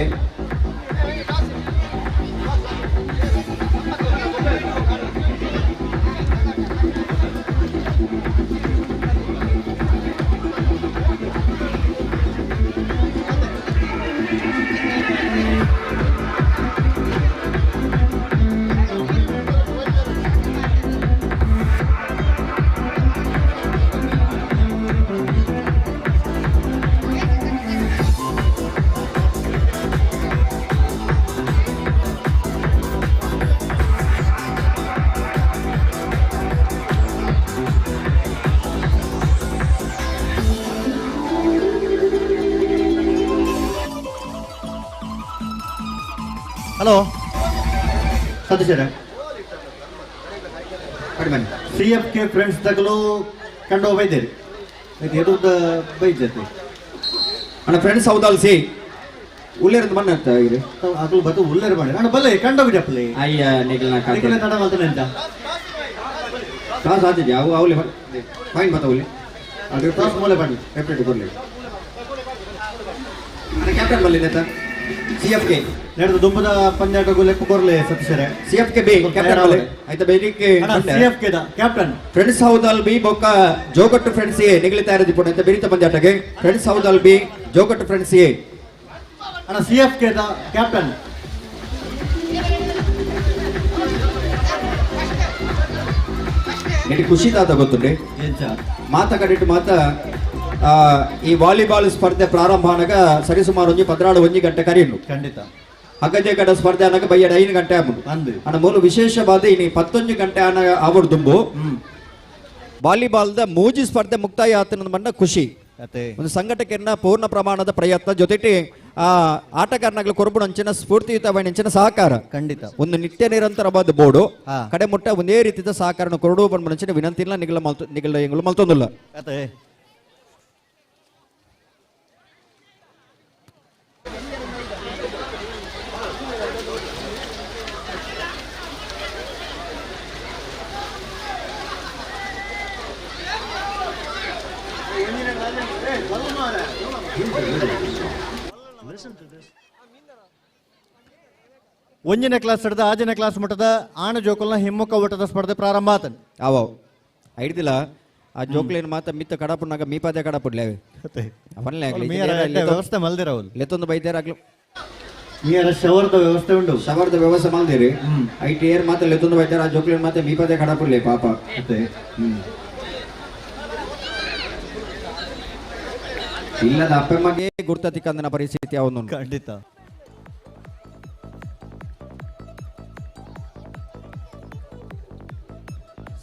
ಹಲೋ ಸತೀಶರ CFK ಫ್ರೆಂಡ್ಸ್ ತಗಲು ಕಂಡು ಬೈದೇರಿ ಇದು ಬೈದೈತಿ ಅಣ್ಣ ಫ್ರೆಂಡ್ಸ್ ಹೌದಲ್ಸಿ ಉಳ್ಳೇರಿಂದ ಮಣ್ಣ ಇದೆ ಅಕಲು ಬತ್ತು ಉಳ್ಳೇರು ಮಾಡಿ ಅಣ್ಣ ಬಲ್ಲೆ ಕಂಡು ಬಿಡಪ್ಲಿ ಅಯ್ಯ ನಿಗಲ ತಡ ಮಾಡ್ತಾನೆ ಅಂತ ಕಾಸು ಆತಿದ್ಯಾ ಅವು ಅವಲಿ ಫೈನ್ ಬತ್ತ ಅವಲಿ ಅದು ಕ್ಲಾಸ್ ಮೂಲೆ ಬನ್ನಿ ಕ್ಯಾಪ್ಟನ್ ಬರಲಿ ಕ್ಯಾಪ್ಟನ್ ಬರಲಿ ನೇತ CFK ನಡೆದು ದುಂಬದ ಪಂದ್ಯಾಟಗೂ ಲೆಕ್ಕ ಕೊರ್ಲೆ ಸತೀಶರೇ CFK ಬಿ ಕ್ಯಾಪ್ಟನ್ ಬರಲಿ ಆಯ್ತಾ ಬೇರಿಕೆ CFK ದ ಕ್ಯಾಪ್ಟನ್ ಫ್ರೆಂಡ್ಸ್ ಹೌದಲ್ ಬಿ ಬೊಕ್ಕ ಜೋಗಟ್ಟು ಫ್ರೆಂಡ್ಸ್ ಎ ನಿಗಲಿತಾ ಇರೋದು ಪುಣ್ಯ ಅಂತ ಬೇರಿತ ಪಂದ್ಯಾಟಗೆ friends ಹೌದಲ್ B Jogattu friends A ಅಣ್ಣ CFK ದ ಕ್ಯಾಪ್ಟನ್ ನೆಟ್ಟಿ ಖುಷಿ ತಾತ ಗೊತ್ತುಂಡೆ ಎಂಚ ಮಾತ ಕಡಿಟ್ಟು ಮಾತ ಈ ವಾಲಿಬಾಲ್ ಸ್ಪರ್ಧೆ ಪ್ರಾರಂಭ ಆನಾಗ ಸರಿಸುಮಾರು 14 ಗಂಟೆ ಕರೆಯುಂಡು ಖಂಡಿತ ಹಗ್ಗಜೆ ಗಡ ಸ್ಪರ್ಧೆ ಆನಾಗ ಬಯ್ಯಡ 5 ಗಂಟೆ ಆಗುಂಡು ಅಂದು ಅಣ್ಣ ಮೂಲ ವಿಶೇಷವಾದ ಇನಿ 11 ಗಂಟೆ ಆನ ಆವಡ್ ದುಂಬು ವಾಲಿಬಾಲ್ದ ಮೂಜಿ ಸ್ಪರ್ಧೆ ಮುಕ್ತಾಯ ಆತನ ಮಣ್ಣ ಖುಷಿ ಅತೆ ಒಂದು ಸಂಘಟಕರನ್ನ ಪೂರ್ಣ ಪ್ರಮಾಣದ ಪ್ರಯತ್ನ ಜೊತೆಗೆ ಆಟಗಾರನಾಗ್ಲ ಕೊರಬು ಅಂಚಿನ ಸ್ಫೂರ್ತಿಯುತವಾದ ಸಹಕಾರ ಖಂಡಿತ ಒಂದು ನಿತ್ಯ ನಿರಂತರವಾದ ಬೋರ್ಡು ಹಾ. ಕಡೆ ಮುಟ್ಟ ಒಂದೇ ರೀತಿಯ ಸಹಕಾರ ಕೊರಡು ಬಂದ ವಿನಂತಿ ಇಲ್ಲ ನಿಗಲ ಎಂಗಳು ಮಲ್ತೊಂದಿಲ್ಲ ಅತೆ ಒಂದನೇ ಕ್ಲಾಸ್ ಹಿಡಿದ 6ನೇ ಕ್ಲಾಸ್ ಮಟ್ಟದ ಆಣ ಜೋಕಲ್ನ ಹಿಮ್ಮುಖ ಓಟದ ಸ್ಪರ್ಧೆ ಪ್ರಾರಂಭ ಆತನ್ ಅವ ಐಡ್ದಿಲ್ಲ ಆ ಜೋಕ್ಲೇನ್ ಮಾತ ಮಿತ್ತ ಕಡಪುನಾಗ ಮೀಪಾದೆ ಕಡಪುಡ್ಲೆ ಅವನ್ಲೇ ಆಗ್ಲಿ ವ್ಯವಸ್ಥೆ ಮಲ್ದಿರವಲ್ ಲೆತ್ತೊಂದು ಬೈದೇರಾಗ್ಲು ಮೀರ ಶವರ್ದ ವ್ಯವಸ್ಥೆ ಉಂಟು ಶವರ್ದ ವ್ಯವಸ್ಥೆ ಮಾಡ್ದೇರಿ ಐಟಿ ಏರ್ ಮಾತ ಲೆತ್ತೊಂದು ಬೈದಾರ ಆ ಜೋಕ್ಲೇನ್ ಮಾತ ಮೀಪಾದೆ ಕಡಪುಡ್ಲೆ ಪಾಪ ಅತೆ ಇಲ್ಲದ ಅಪ್ಪಮ್ಮಗೆ ಗುರ್ತತಿ ಕಂದನ ಪರಿಸ್ಥಿತಿ ಅವನು ಖಂಡಿತ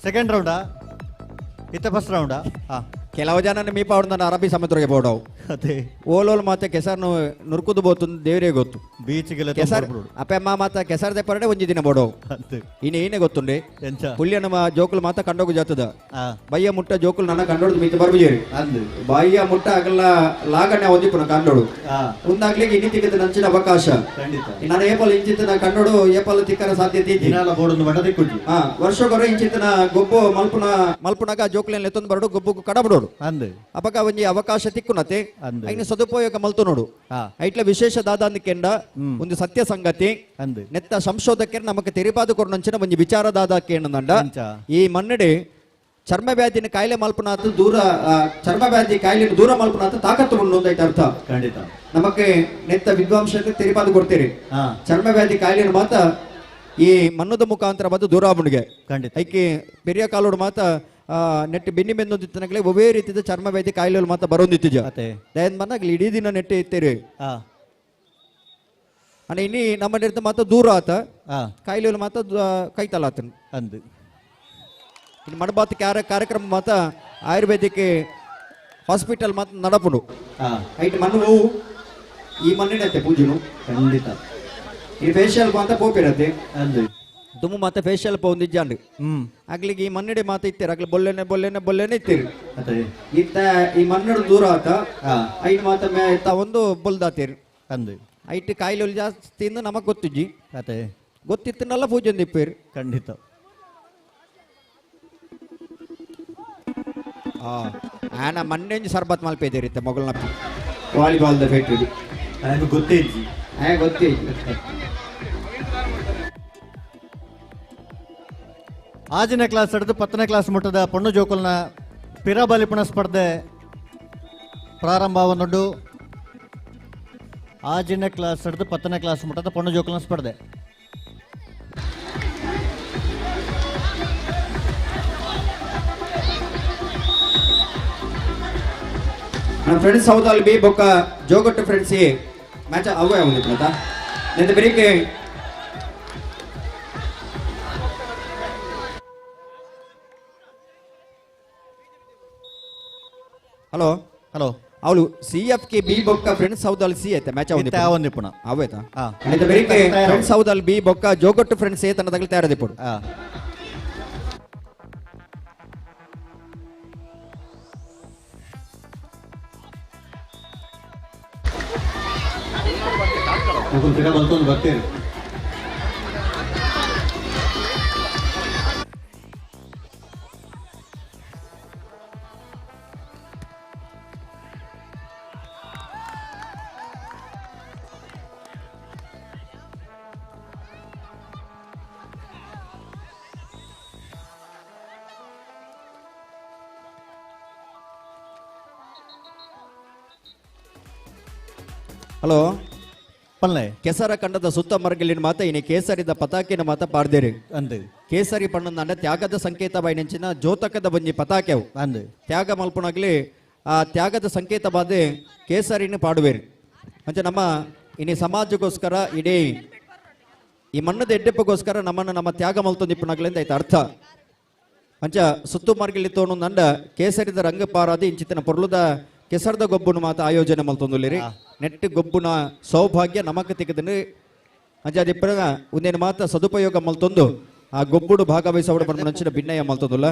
ಸೆಕೆಂಡ್ ರೌಂಡಾ ಇತ್ತ ಫಸ್ಟ್ ರೌಂಡಾ ಹಾ ಕೆಲವು ಜನ ಮೀಪ ಅವ್ರನ್ನ ಅರಬ್ಬಿ ಸಮುದ್ರಕ್ಕೆ ಬೋಡವು ಅದೇ ಓಲೋಲ್ ಮಾತೆ ಕೆಸರ್ನು ನುರ್ಕುದು ಬೋತು ದೇವರೇ ಗೊತ್ತು ಬೀಚ್ಗೆಲ್ಲ ಕೆಸರ್ ಅಪ್ಪಮ್ಮ ಮಾತ ಕೆಸರ್ದೆ ಪರಡೆ ಒಂಜಿ ದಿನ ಬೋಡವು ಅಂತೆ ಇನ್ನು ಏನೇ ಗೊತ್ತುಂಡೆ ಎಂಚ ಹುಲ್ಯನ ಜೋಕುಲು ಮಾತ ಕಂಡೋಗು ಜಾತದ ಆ ಬಯ್ಯ ಮುಟ್ಟ ಜೋಕುಲು ನನ್ನ ಕಂಡೋಡು ಮೀತ ಬರ್ಬಿಜೇರಿ ಅಂದು ಬಾಯಿಯ ಮುಟ್ಟ ಆಗಲ್ಲ ಲಾಗಣ್ಯ ಒಂದಿಪ್ಪುನ ಕಂಡೋಡು ಆ ಮುಂದಾಗ್ಲಿಕ್ಕೆ ಇನಿ ತಿಕ್ಕದ ನಂಚಿನ ಅವಕಾಶ ಖಂಡಿತ ನಾನು ಏಪಲ್ ಇಂಚಿತ್ತನ ಕಂಡೋಡು ಏಪಲ್ ತಿಕ್ಕರ ಸಾಧ್ಯತೆ ಇದ್ದಿ ದಿನಾಲ ಬೋರ್ಡ್ ಬಡದಿ ಕುಜ್ಜಿ ವರ್ಷಗೊರ ಇಂಚಿತ್ತನ ಗೊಬ್ಬು ಮಲ್ಪುನಾಗ ಜೋಕುಲೆನ್ ಎತ್ತೊಂದು ಬರಡು ಗೊಬ್ಬು ಕಡಬಿಡೋಡು ಅಂದು ಅಪಕ ಒಂಜಿ ಅವಕಾಶ ತಿಕ್ಕುನತೆ ಅಂದು ಐನ ಸದುಪಯೋಗ ಮಲ್ತು ನೋಡು ಆ ಐಟ್ಲ ವಿಶೇಷ ದಾದಾಂದಿಕೆಂಡ ಒಂದು ಸತ್ಯ ಸಂಗತಿ ಅಂದು ನೆತ್ತ ಸಂಶೋಧಕರು ನಮಗೆ ತೆರಿಪಾದು ಕೊರನಂಚಿನ ಒಂಜಿ ವಿಚಾರ ದಾದಾಕೇನಂಡ ಎಂಚ ಈ ಮನ್ನಡೆ ಚರ್ಮ ವ್ಯಾಧಿನ ಕಾಯಿಲೆ ಮಲ್ಪನಾಥ ದೂರ ಚರ್ಮ ವ್ಯಾಧಿ ಕಾಯಿಲೆ ದೂರ ಮಲ್ಪನಾಥ ತಾಕತ್ತು ಉಂಡು ಅಂತ ಅರ್ಥ ಖಂಡಿತ ನಮಗೆ ನೆತ್ತ ವಿದ್ವಾಂಸಕ್ಕೆ ತೆರಿಪಾದು ಕೊಡ್ತೀರಿ ಹಾ ಚರ್ಮ ವ್ಯಾಧಿ ಕಾಯಿಲೆನ ಮಾತ ಈ ಮನ್ನದ ಮುಖಾಂತರ ಬಂದು ದೂರ ಆಗುಂಡಿಗೆ ಖಂಡಿತ ಐಕಿ ಪೆರಿಯ ಕಾಲೋಡು ಮಾತ ನೆಟ್ಟು ಬೆನ್ನಿ ಬೆನ್ನೊಂದಿತ್ತನಗಳೇ ಒವೇ ರೀತಿಯ ಚರ್ಮ ವ್ಯಾಧಿ ಕಾಯಿಲೆ ಮಾತ ಬರೋಂದಿತ್ತಿಜ ಅತೆ ದಯನ್ ಬಂದಾಗ ಇಡೀ ದಿನ ನೆಟ್ಟೆ ಇತ್ತೇರಿ ಆ ಅಣ್ಣ ಇನ್ನಿ ನಮ್ಮ ನಿರ್ತ ಮಾತ ದೂರ ಆತ ಆ ಕಾಯಿಲೆ ಮಾತ ಕೈತಲ್ಲ ಆತನ ಅಂದು ಇನ್ನು ಮಡಬಾತ್ ಕಾರ್ಯಕ್ರಮ ಮಾತ ಆಯುರ್ವೇದಿಕ್ ಹಾಸ್ಪಿಟಲ್ ಮಾತ ನಡಪುಡು ಆ ಐಟ್ ಮಣ್ಣು ಈ ಮಣ್ಣಿನತ್ತೆ ಪೂಜೆನು ಖಂಡಿತ ಈ ಫೇಶಿಯಲ್ ಮಾತ ಪೋಪಿರತ್ತೆ ಅಂದು ತುಮು ಮಾತ ಫೇಶಿಯಲ್ ಪೌಂದಿಜ್ಜಾಂಡು ಹ್ಮ್ ಆಗ್ಲಿಗೆ ಈ ಮನ್ನಡೆ ಮಾತ ಇತ್ತೀರ ಆಗ್ಲಿ ಬೊಲ್ಲೆನೆ ಇತ್ತೀರಿ ಅದೇ ಇತ್ತ ಈ ಮನ್ನಡ ದೂರ ಆತ ಹಾ ಐದು ಮಾತ ಮೇ ಇತ್ತ ಒಂದು ಬೊಲ್ದಾತೀರಿ ಅಂದು ಐಟ್ ಕಾಯಿಲೆ ಜಾಸ್ತಿ ಇಂದ ನಮಗ್ ಗೊತ್ತಿಜ್ಜಿ ಅದೇ ಗೊತ್ತಿತ್ತನಲ್ಲ ಪೂಜೆ ದಿಪ್ಪೇರಿ ಖಂಡಿತ ಆನ ಮಣ್ಣೆಂಜಿ ಸರ್ಬತ್ ಮಲ್ಪೇದಿರಿತ್ತೆ ಮೊಗಲ್ನ ವಾಲಿಬಾಲ್ದ ಫೇಟ್ರಿ ನನಗೆ ಗೊತ್ತೇ ಇಜ್ಜಿ ಗೊತ್ತೇ ಆಜಿನ ಕ್ಲಾಸ್ ಹಿಡಿದು 10ನೇ ಕ್ಲಾಸ್ ಮುಟ್ಟದ ಪೊಣ್ಣು ಜೋಕಲ್ನ ಪಿರಬಲಿಪಣ ಸ್ಪರ್ಧೆ ಪ್ರಾರಂಭವನ್ನುಂಡು ಆಜಿನ ಕ್ಲಾಸ್ ಹಿಡಿದು 10ನೇ ಕ್ಲಾಸ್ ಮುಟ್ಟದ ಪೊಣ್ಣು ಜೋಕಲ್ನ ಸ್ಪರ್ಧೆ ನನ್ನ ಫ್ರೆಂಡ್ಸ್ ಹೌದಲ್ ಬಿ ಬೊಕ್ಕ ಜೋಗಟ್ಟು ಫ್ರೆಂಡ್ಸ್ ಮ್ಯಾಚ್ ಅವೇ ಆಗುದಿತ್ತು ಆಯ್ತಾ ನಿಂದ ಬರೀಕೆ ಹಲೋ ಹಲೋ ಅವಳು ಸಿ ಎಫ್ ಕೆ ಬಿ ಬೊಕ್ಕ ಫ್ರೆಂಡ್ಸ್ ಹೌದಲ್ ಸಿ ಐತೆ ಮ್ಯಾಚ್ ಆಗುದಿತ್ತು ಒಂದಿಪ್ಪಣ ಅವೇತಾ ಹಾ. ನಿಂದ ಬರೀಕೆ ಫ್ರೆಂಡ್ಸ್ ಹೌದಲ್ ಬಿ ಬೊಕ್ಕ ಜೋಗಟ್ಟು ಫ್ರೆಂಡ್ಸ್ ಏತನ ತಗಲಿ ತಯಾರದಿಪ್ಪಡು ಬರ್ತೀರಿ ಹಲೋ ಪಲ್ಲೆ ಕೆಸರ ಕಂಡದ ಸುತ್ತ ಮರಗಲಿನ ಮಾತ ಇನಿ ಕೇಸರಿದ ಪತಾಕಿನ ಮಾತ ಪಾಡ್ದೇರಿ ಅಂದು ಕೇಸರಿ ಪಣ್ಣನ ತ್ಯಾಗದ ಸಂಕೇತ ಬೈನೆಂಚಿನ ಜ್ಯೋತಕದ ಬಂಜಿ ಪತಾಕೆವು ಅಂದು ತ್ಯಾಗ ಮಲ್ಪನಾಗ್ಲಿ ಆ ತ್ಯಾಗದ ಸಂಕೇತ ಬಾದೆ ಕೇಸರಿನ ಪಾಡುವೇರಿ ಅಂಚ ನಮ್ಮ ಇನಿ ಸಮಾಜಕ್ಕೋಸ್ಕರ ಇಡೀ ಈ ಮಣ್ಣದ ಎಡ್ಡೆಪ್ಪಗೋಸ್ಕರ ನಮ್ಮನ್ನು ನಮ್ಮ ತ್ಯಾಗ ಮಲ್ತೊಂದಿಪ್ಪನಾಗ್ಲಿಂದ ಐತೆ ಅರ್ಥ ಅಂಚ ಸುತ್ತು ಮಾರ್ಗಿಲಿ ತೋನು ನಂಡ ಕೇಸರಿದ ರಂಗ ಪಾರಾದಿ ಇಂಚಿತ್ತಿನ ಪೊರ್ಲುದ ಕೆಸರದ ಗೊಬ್ಬುನ ಮಾತ ಆಯೋಜನೆ ಮಲ್ತೊಂದುಲ್ಲಿರಿ ನೆಟ್ಟು ಗೊಬ್ಬುನ ಸೌಭಾಗ್ಯ ನಮಕ್ ತೆಗೆದನು ಅಂಚ ಅದಿಪ್ಪರ ಒಂದೇನು ಮಾತ ಸದುಪಯೋಗ ಮಲ್ತೊಂದು ಆ ಗೊಬ್ಬುಡು ಭಾಗವಹಿಸೋಡ ಬಂದ ಭಿನ್ನಯ ಮಲ್ತೊಂದುಲ್ಲ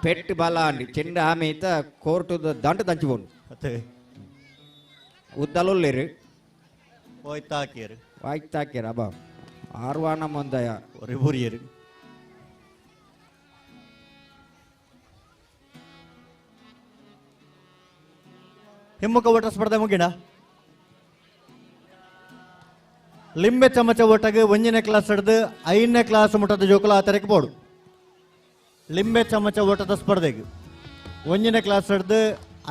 ಪೆಟ್ಟು ಬಾಲ ಅಂಡಿ ಚೆಂಡ ಆమె ಈತ ಕೋರ್టు ದಾಂಟ ದಂಚಿಬೋನು ಅತ್ತೆ ಉದ್ದಲೊಲ್ಲೇರು ಹೋಯ್ತಾಕಿಯರು ವಾಯ್ತಾಕ್ಯಾರ ಅಬ್ಬಾ ಆರ್ವಾನ ಮಂದಯ ಒರೆ ಬುರಿಯರು ಹಿಮ್ಮುಖ ಓಟ ಸ್ಪರ್ಧೆ ಮುಗಿಣ ಲಿಂಬೆ ಚಮಚ ಓಟಗೆ 1ನೇ ಕ್ಲಾಸ್ ಹಿಡಿದು 5ನೇ ಕ್ಲಾಸ್ ಮುಟ್ಟದ ಜೋಕುಲ ಆ ತರಕ್ಕೆ ಬೋಡು ಲಿಂಬೆ ಚಮಚ ಓಟದ ಸ್ಪರ್ಧೆಗೆ 1ನೇ ಕ್ಲಾಸ್ ಹಿಡಿದು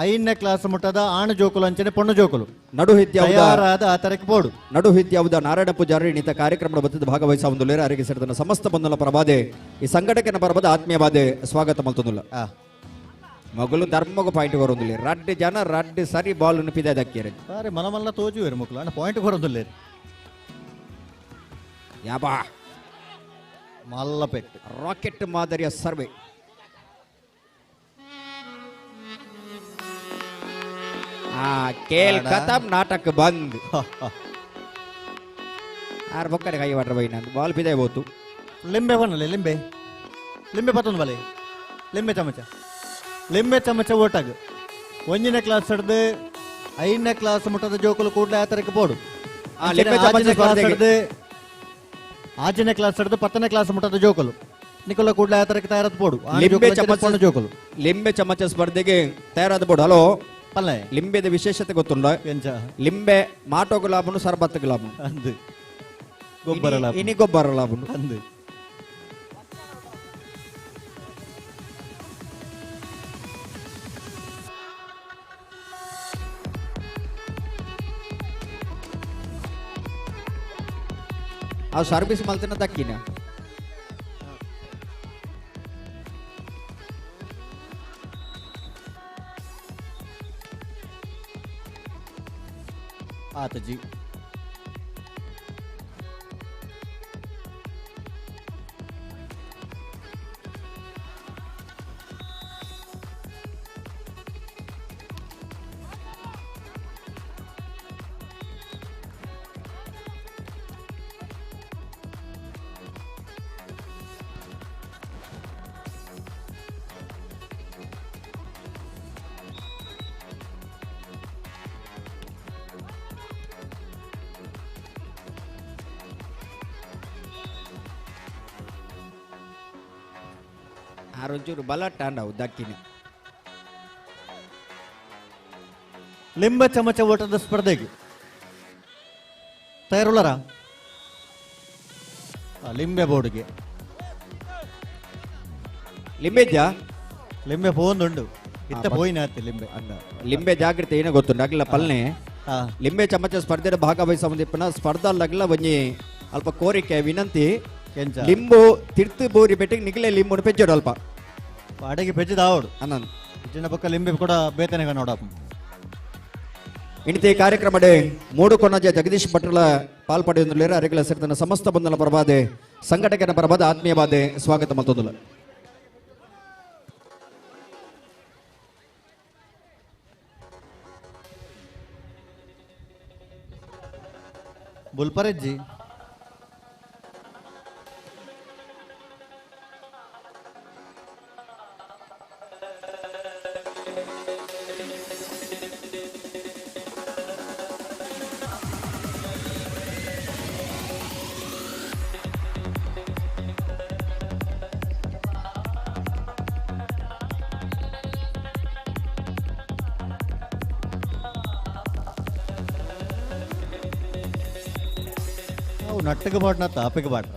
5ನೇ ಕ್ಲಾಸ್ ಮುಟ್ಟದ ಆಣ ಜೋಕುಲು ಅಂಚನೆ ಪೊಣ್ಣು ಜೋಕುಲು ನಡು ಹಿತ್ಯಾವುದ ತಯಾರಾದ ಆ ತರಕ್ಕೆ ಬೋಡು ನಡು ಹಿತ್ಯಾವುದ ನಾರಾಯಣ ಪೂಜಾರಿ ಇನ್ನಿತ ಕಾರ್ಯಕ್ರಮದ ಬತ್ತದ ಭಾಗವಹಿಸುವುದಿಲ್ಲ ಅರಿಗೆ ಸೇರಿದ ಸಮಸ್ತ ಬಂಧುಲ ಪ್ರಬಾದೆ ಈ ಸಂಘಟಕನ ಪರಬದ ಆತ್ಮೀಯ ಬಾದೆ ಸ್ವಾಗತ ಮಲ್ತೊಂದುಲ್ಲ ಮಗಳು ಧರ್ಮಗ ಪಾಯಿಂಟ್ ಬರೋದಿಲ್ಲ ರಡ್ಡು ಜನ ರಡ್ಡು ಸರಿ ಬಾಲ್ ನಿಪಿದೆ ದಕ್ಕಿರಿ ಸಾರಿ ಮಲಮಲ್ಲ ತೋಜುವೇರು ಮುಕ್ಲ ಅಣ್ಣ ಪಾಯಿಂಟ್ ಬರೋದಿಲ್ಲ ಯಾಬಾ ಮಲ್ಲ ಪೆಟ್ಟು ರಾಕೆಟ್ ಮಾದರಿಯ ಸರ್ವೆ ಕೇಲ್ ಖತಮ್ ನಾಟಕ ಬಂದ್ ಆರ್ ಬೊಕ್ಕಡೆ ಕೈ ವಾಟ್ರ ಬೈ ನಾನು ಬಾಲ್ ಪಿದೆ ಹೋತು ಲಿಂಬೆ ಬನ್ನಲೆ ಲಿಂಬೆ ಲಿಂಬೆ ಪತ್ತೊಂದು ಬಲೆ ಲಿಂಬೆ ಚಮಚ ಓಟಾಗ 1ನೇ ಕ್ಲಾಸ್ ಹಿಡ್ದು 5ನೇ ಕ್ಲಾಸ್ ಮುಟ್ಟದ ಜೋಕುಲು ಕೂಡಲೇ ಆ ತರಕ್ಕೆ ಬೋಡು ಆಜನೇ ಕ್ಲಾಸ್ ಹಿಡ್ದು 10ನೇ ಕ್ಲಾಸ್ ಮುಟ್ಟದ ಜೋಕುಲು ನಿಕೋಲ ಕೂಡಲೇ ಆ ತರಕ್ಕೆ ತಯಾರಾದ ಬೋಡು ಜೋಕುಲು ಲಿಂಬೆ ಚಮಚ ಸ್ಪರ್ಧೆಗೆ ತಯಾರಾದ ಬೋಡು ಹಲೋ ಪಲ್ಲೆ ಲಿಂಬೆದ ವಿಶೇಷತೆ ಗೊತ್ತುಂಡ ಎಂಚ ಲಿಂಬೆ ಮಾಟೋಗ ಲಾಭನು ಸರ್ಬತ್ತಗ ಲಾಭನು ಅಂದು ಗೊಬ್ಬರ ಲಾಭ ಇನಿ ಗೊಬ್ಬರ ಲಾಭನು ಅಂದು ಆ ಸರ್ವಿಸ್ ಮಲ್ತಿನ ದಕ್ಕಿನ ಆತ ಜಿ ಆರೊಂಚೂರು ಬಲಾಟ ಅಂಡವು ದಕ್ಕಿನ ಲಿಂಬೆ ಚಮಚ ಓಟದ ಸ್ಪರ್ಧೆಗೆ ತಯಾರುಳ್ಳರ ಲಿಂಬೆ ಬೋರ್ಡ್ಗೆ ಲಿಂಬೆಜ್ಜಾ ಲಿಂಬೆ ಪೋಂದುಂಡು ಇತ್ತ ಪೋಯಿನ ಆತಿ ಲಿಂಬೆ ಲಿಂಬೆ ಜಾಗ್ರತೆ ಏನೋ ಗೊತ್ತುಂಡು ಅಗ್ಲ ಪಲ್ನೆ ಹಾ ಲಿಂಬೆ ಚಮಚ ಸ್ಪರ್ಧೆಯ ಭಾಗವಹಿಸಮದಿಪ್ಪನ ಸ್ಪರ್ಧಾಲಗ್ಲ ಒಂಜಿ ಅಲ್ಪ ಕೋರಿಕೆ ವಿನಂತಿ ಕೆಂಚ ಲಿಂಬು ತಿರ್ತು ಬೋರಿ ಬೆಟ್ಟಿಗೆ ನಿಗಲೆ ಲಿಂಬುನು ಪೆಜ್ಜೋಡು ಅಲ್ಪ ಅಡಗೆ ಪೆಜ್ಜದ ಆವಡು ಅನ್ನಂದು ಇಚ್ಚಿನ ಪಕ್ಕ ಲಿಂಬೆ ಕೂಡ ಬೇತನೆಗ ನೋಡಪ್ಪ ಇಣಿತೆ ಕಾರ್ಯಕ್ರಮಡೆ ಮೂಡು ಕೊನಜ ಜಗದೀಶ್ ಭಟ್ರಲ ಪಾಲ್ಪಡೆಯುವುದಿಲ್ಲ ಅರೆಗಳ ಸೇರಿದ ಸಮಸ್ತ ಬಂಧನ ಪ್ರಭಾದೆ ಸಂಘಟಕನ ಪ್ರಭಾದ ಆತ್ಮೀಯವಾದೆ ಸ್ವಾಗತ ಮತ್ತೊಂದು ಬುಲ್ಪರೆಜ್ಜಿ ಅವು ನಟ್ಟಗೆ ಬಾಟ್ನ ತಾಪಿಗೆ ಬಾಟ್ರ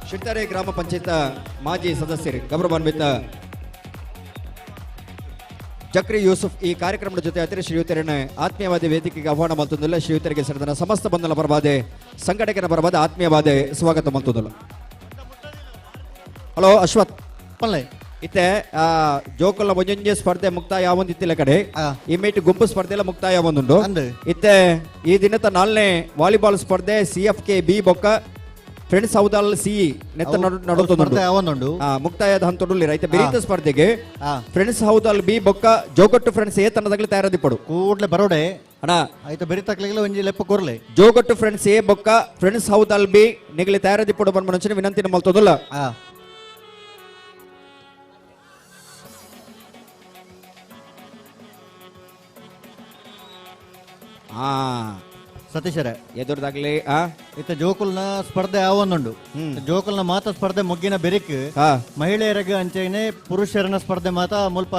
ಶಿಡ್ತಾರೆ ಗ್ರಾಮ ಪಂಚಾಯತ್ ಮಾಜಿ ಸದಸ್ಯರು ಗೌರವಾನ್ವಿತ ಜಕ್ರಿ ಯೂಸುಫ್ ಈ ಕಾರ್ಯಕ್ರಮದ ಜೊತೆ ಅತಿರಿ ಶ್ರೀಯುತರನ್ನ ಆತ್ಮೀಯವಾದಿ ವೇದಿಕೆಗೆ ಆಹ್ವಾನ ಮತ್ತೊಂದಿಲ್ಲ ಶ್ರೀಯುತರಿಗೆ ಸೇರಿದ ಸಮಸ್ತ ಬಂಧನ ಬರಬಾದೆ ಸಂಘಟಕರ ಬರಬಾದ ಆತ್ಮೀಯವಾದೆ ಸ್ವಾಗತ ಮತ್ತೊಂದಿಲ್ಲ ಹಲೋ ಅಶ್ವಥ್ ಪಲ್ಲೆ ಇತ್ತೆ ಜೋಕುಲ ಮುಂಜಂಜೆ ಸ್ಪರ್ಧೆ ಮುಕ್ತಾಯ ಆವಂದಿತ್ತಿಲ್ಲ ಕಡೆ ಈ ಮೇಟ್ ಗುಂಪು ಸ್ಪರ್ಧೆ ಎಲ್ಲ ಮುಕ್ತಾಯ ಆವಂದುಂಡು ಅಂದು ಇತ್ತೆ ಈ ದಿನದ 4ನೇ ವಾಲಿಬಾಲ್ ಸ್ಪರ್ಧೆ CFK ಬಿ ಬೊಕ್ಕ ಫ್ರೆಂಡ್ಸ್ ಹೌದಲ್ ಸಿ ನೆತ್ತ ನಡುತ್ತುಂಡು ಅವನುಂಡು ಮುಕ್ತಾಯದ ಹಂತೊಡುಲ್ಲಿ ರೈತ ಬೆರೀತ ಸ್ಪರ್ಧೆಗೆ ಆ ಫ್ರೆಂಡ್ಸ್ ಹೌದಲ್ ಬಿ ಬೊಕ್ಕ ಜೋಗಟ್ಟು ಫ್ರೆಂಡ್ಸ್ ಎ ತನ್ನದಾಗಲಿ ತಯಾರದಿಪ್ಪಡು ಕೂಡ್ಲೆ ಬರೋಡೆ ಅಣ್ಣ ಆಯ್ತು ಬೆರಿ ತಕ್ಲಿಲ್ಲ ಒಂಜಿ ಲೆಪ್ಪ ಕೊರ್ಲೆ ಜೋಗಟ್ಟು ಫ್ರೆಂಡ್ಸ್ ಎ ಬೊಕ್ಕ ಫ್ರೆಂಡ್ಸ್ ಹೌದಲ್ ಬಿ ನಿಗಲಿ ತಯಾರದಿಪ್ಪಡು ಬಂದ ಮನುಷ್ಯನ ವಿನಂತಿನ ಮಲ್ತೋದಲ್ಲ ಆ ಆ ಸತೀಶರೇ ಎದುರ್ದಾಗ್ಲಿ ಇತ್ತ ಜೋಕುಲ್ನ ಸ್ಪರ್ಧೆ ಆವೊಂದುಂಡು ಜೋಕುಲ್ನ ಮಾತ ಸ್ಪರ್ಧೆ ಮುಗ್ಗಿನ ಬೆರಿಕ್ ಮಹಿಳೆಯರಿಗೆ ಅಂಚೆನೆ ಪುರುಷರನ ಸ್ಪರ್ಧೆ ಮಾತ ಮುಲ್ಪ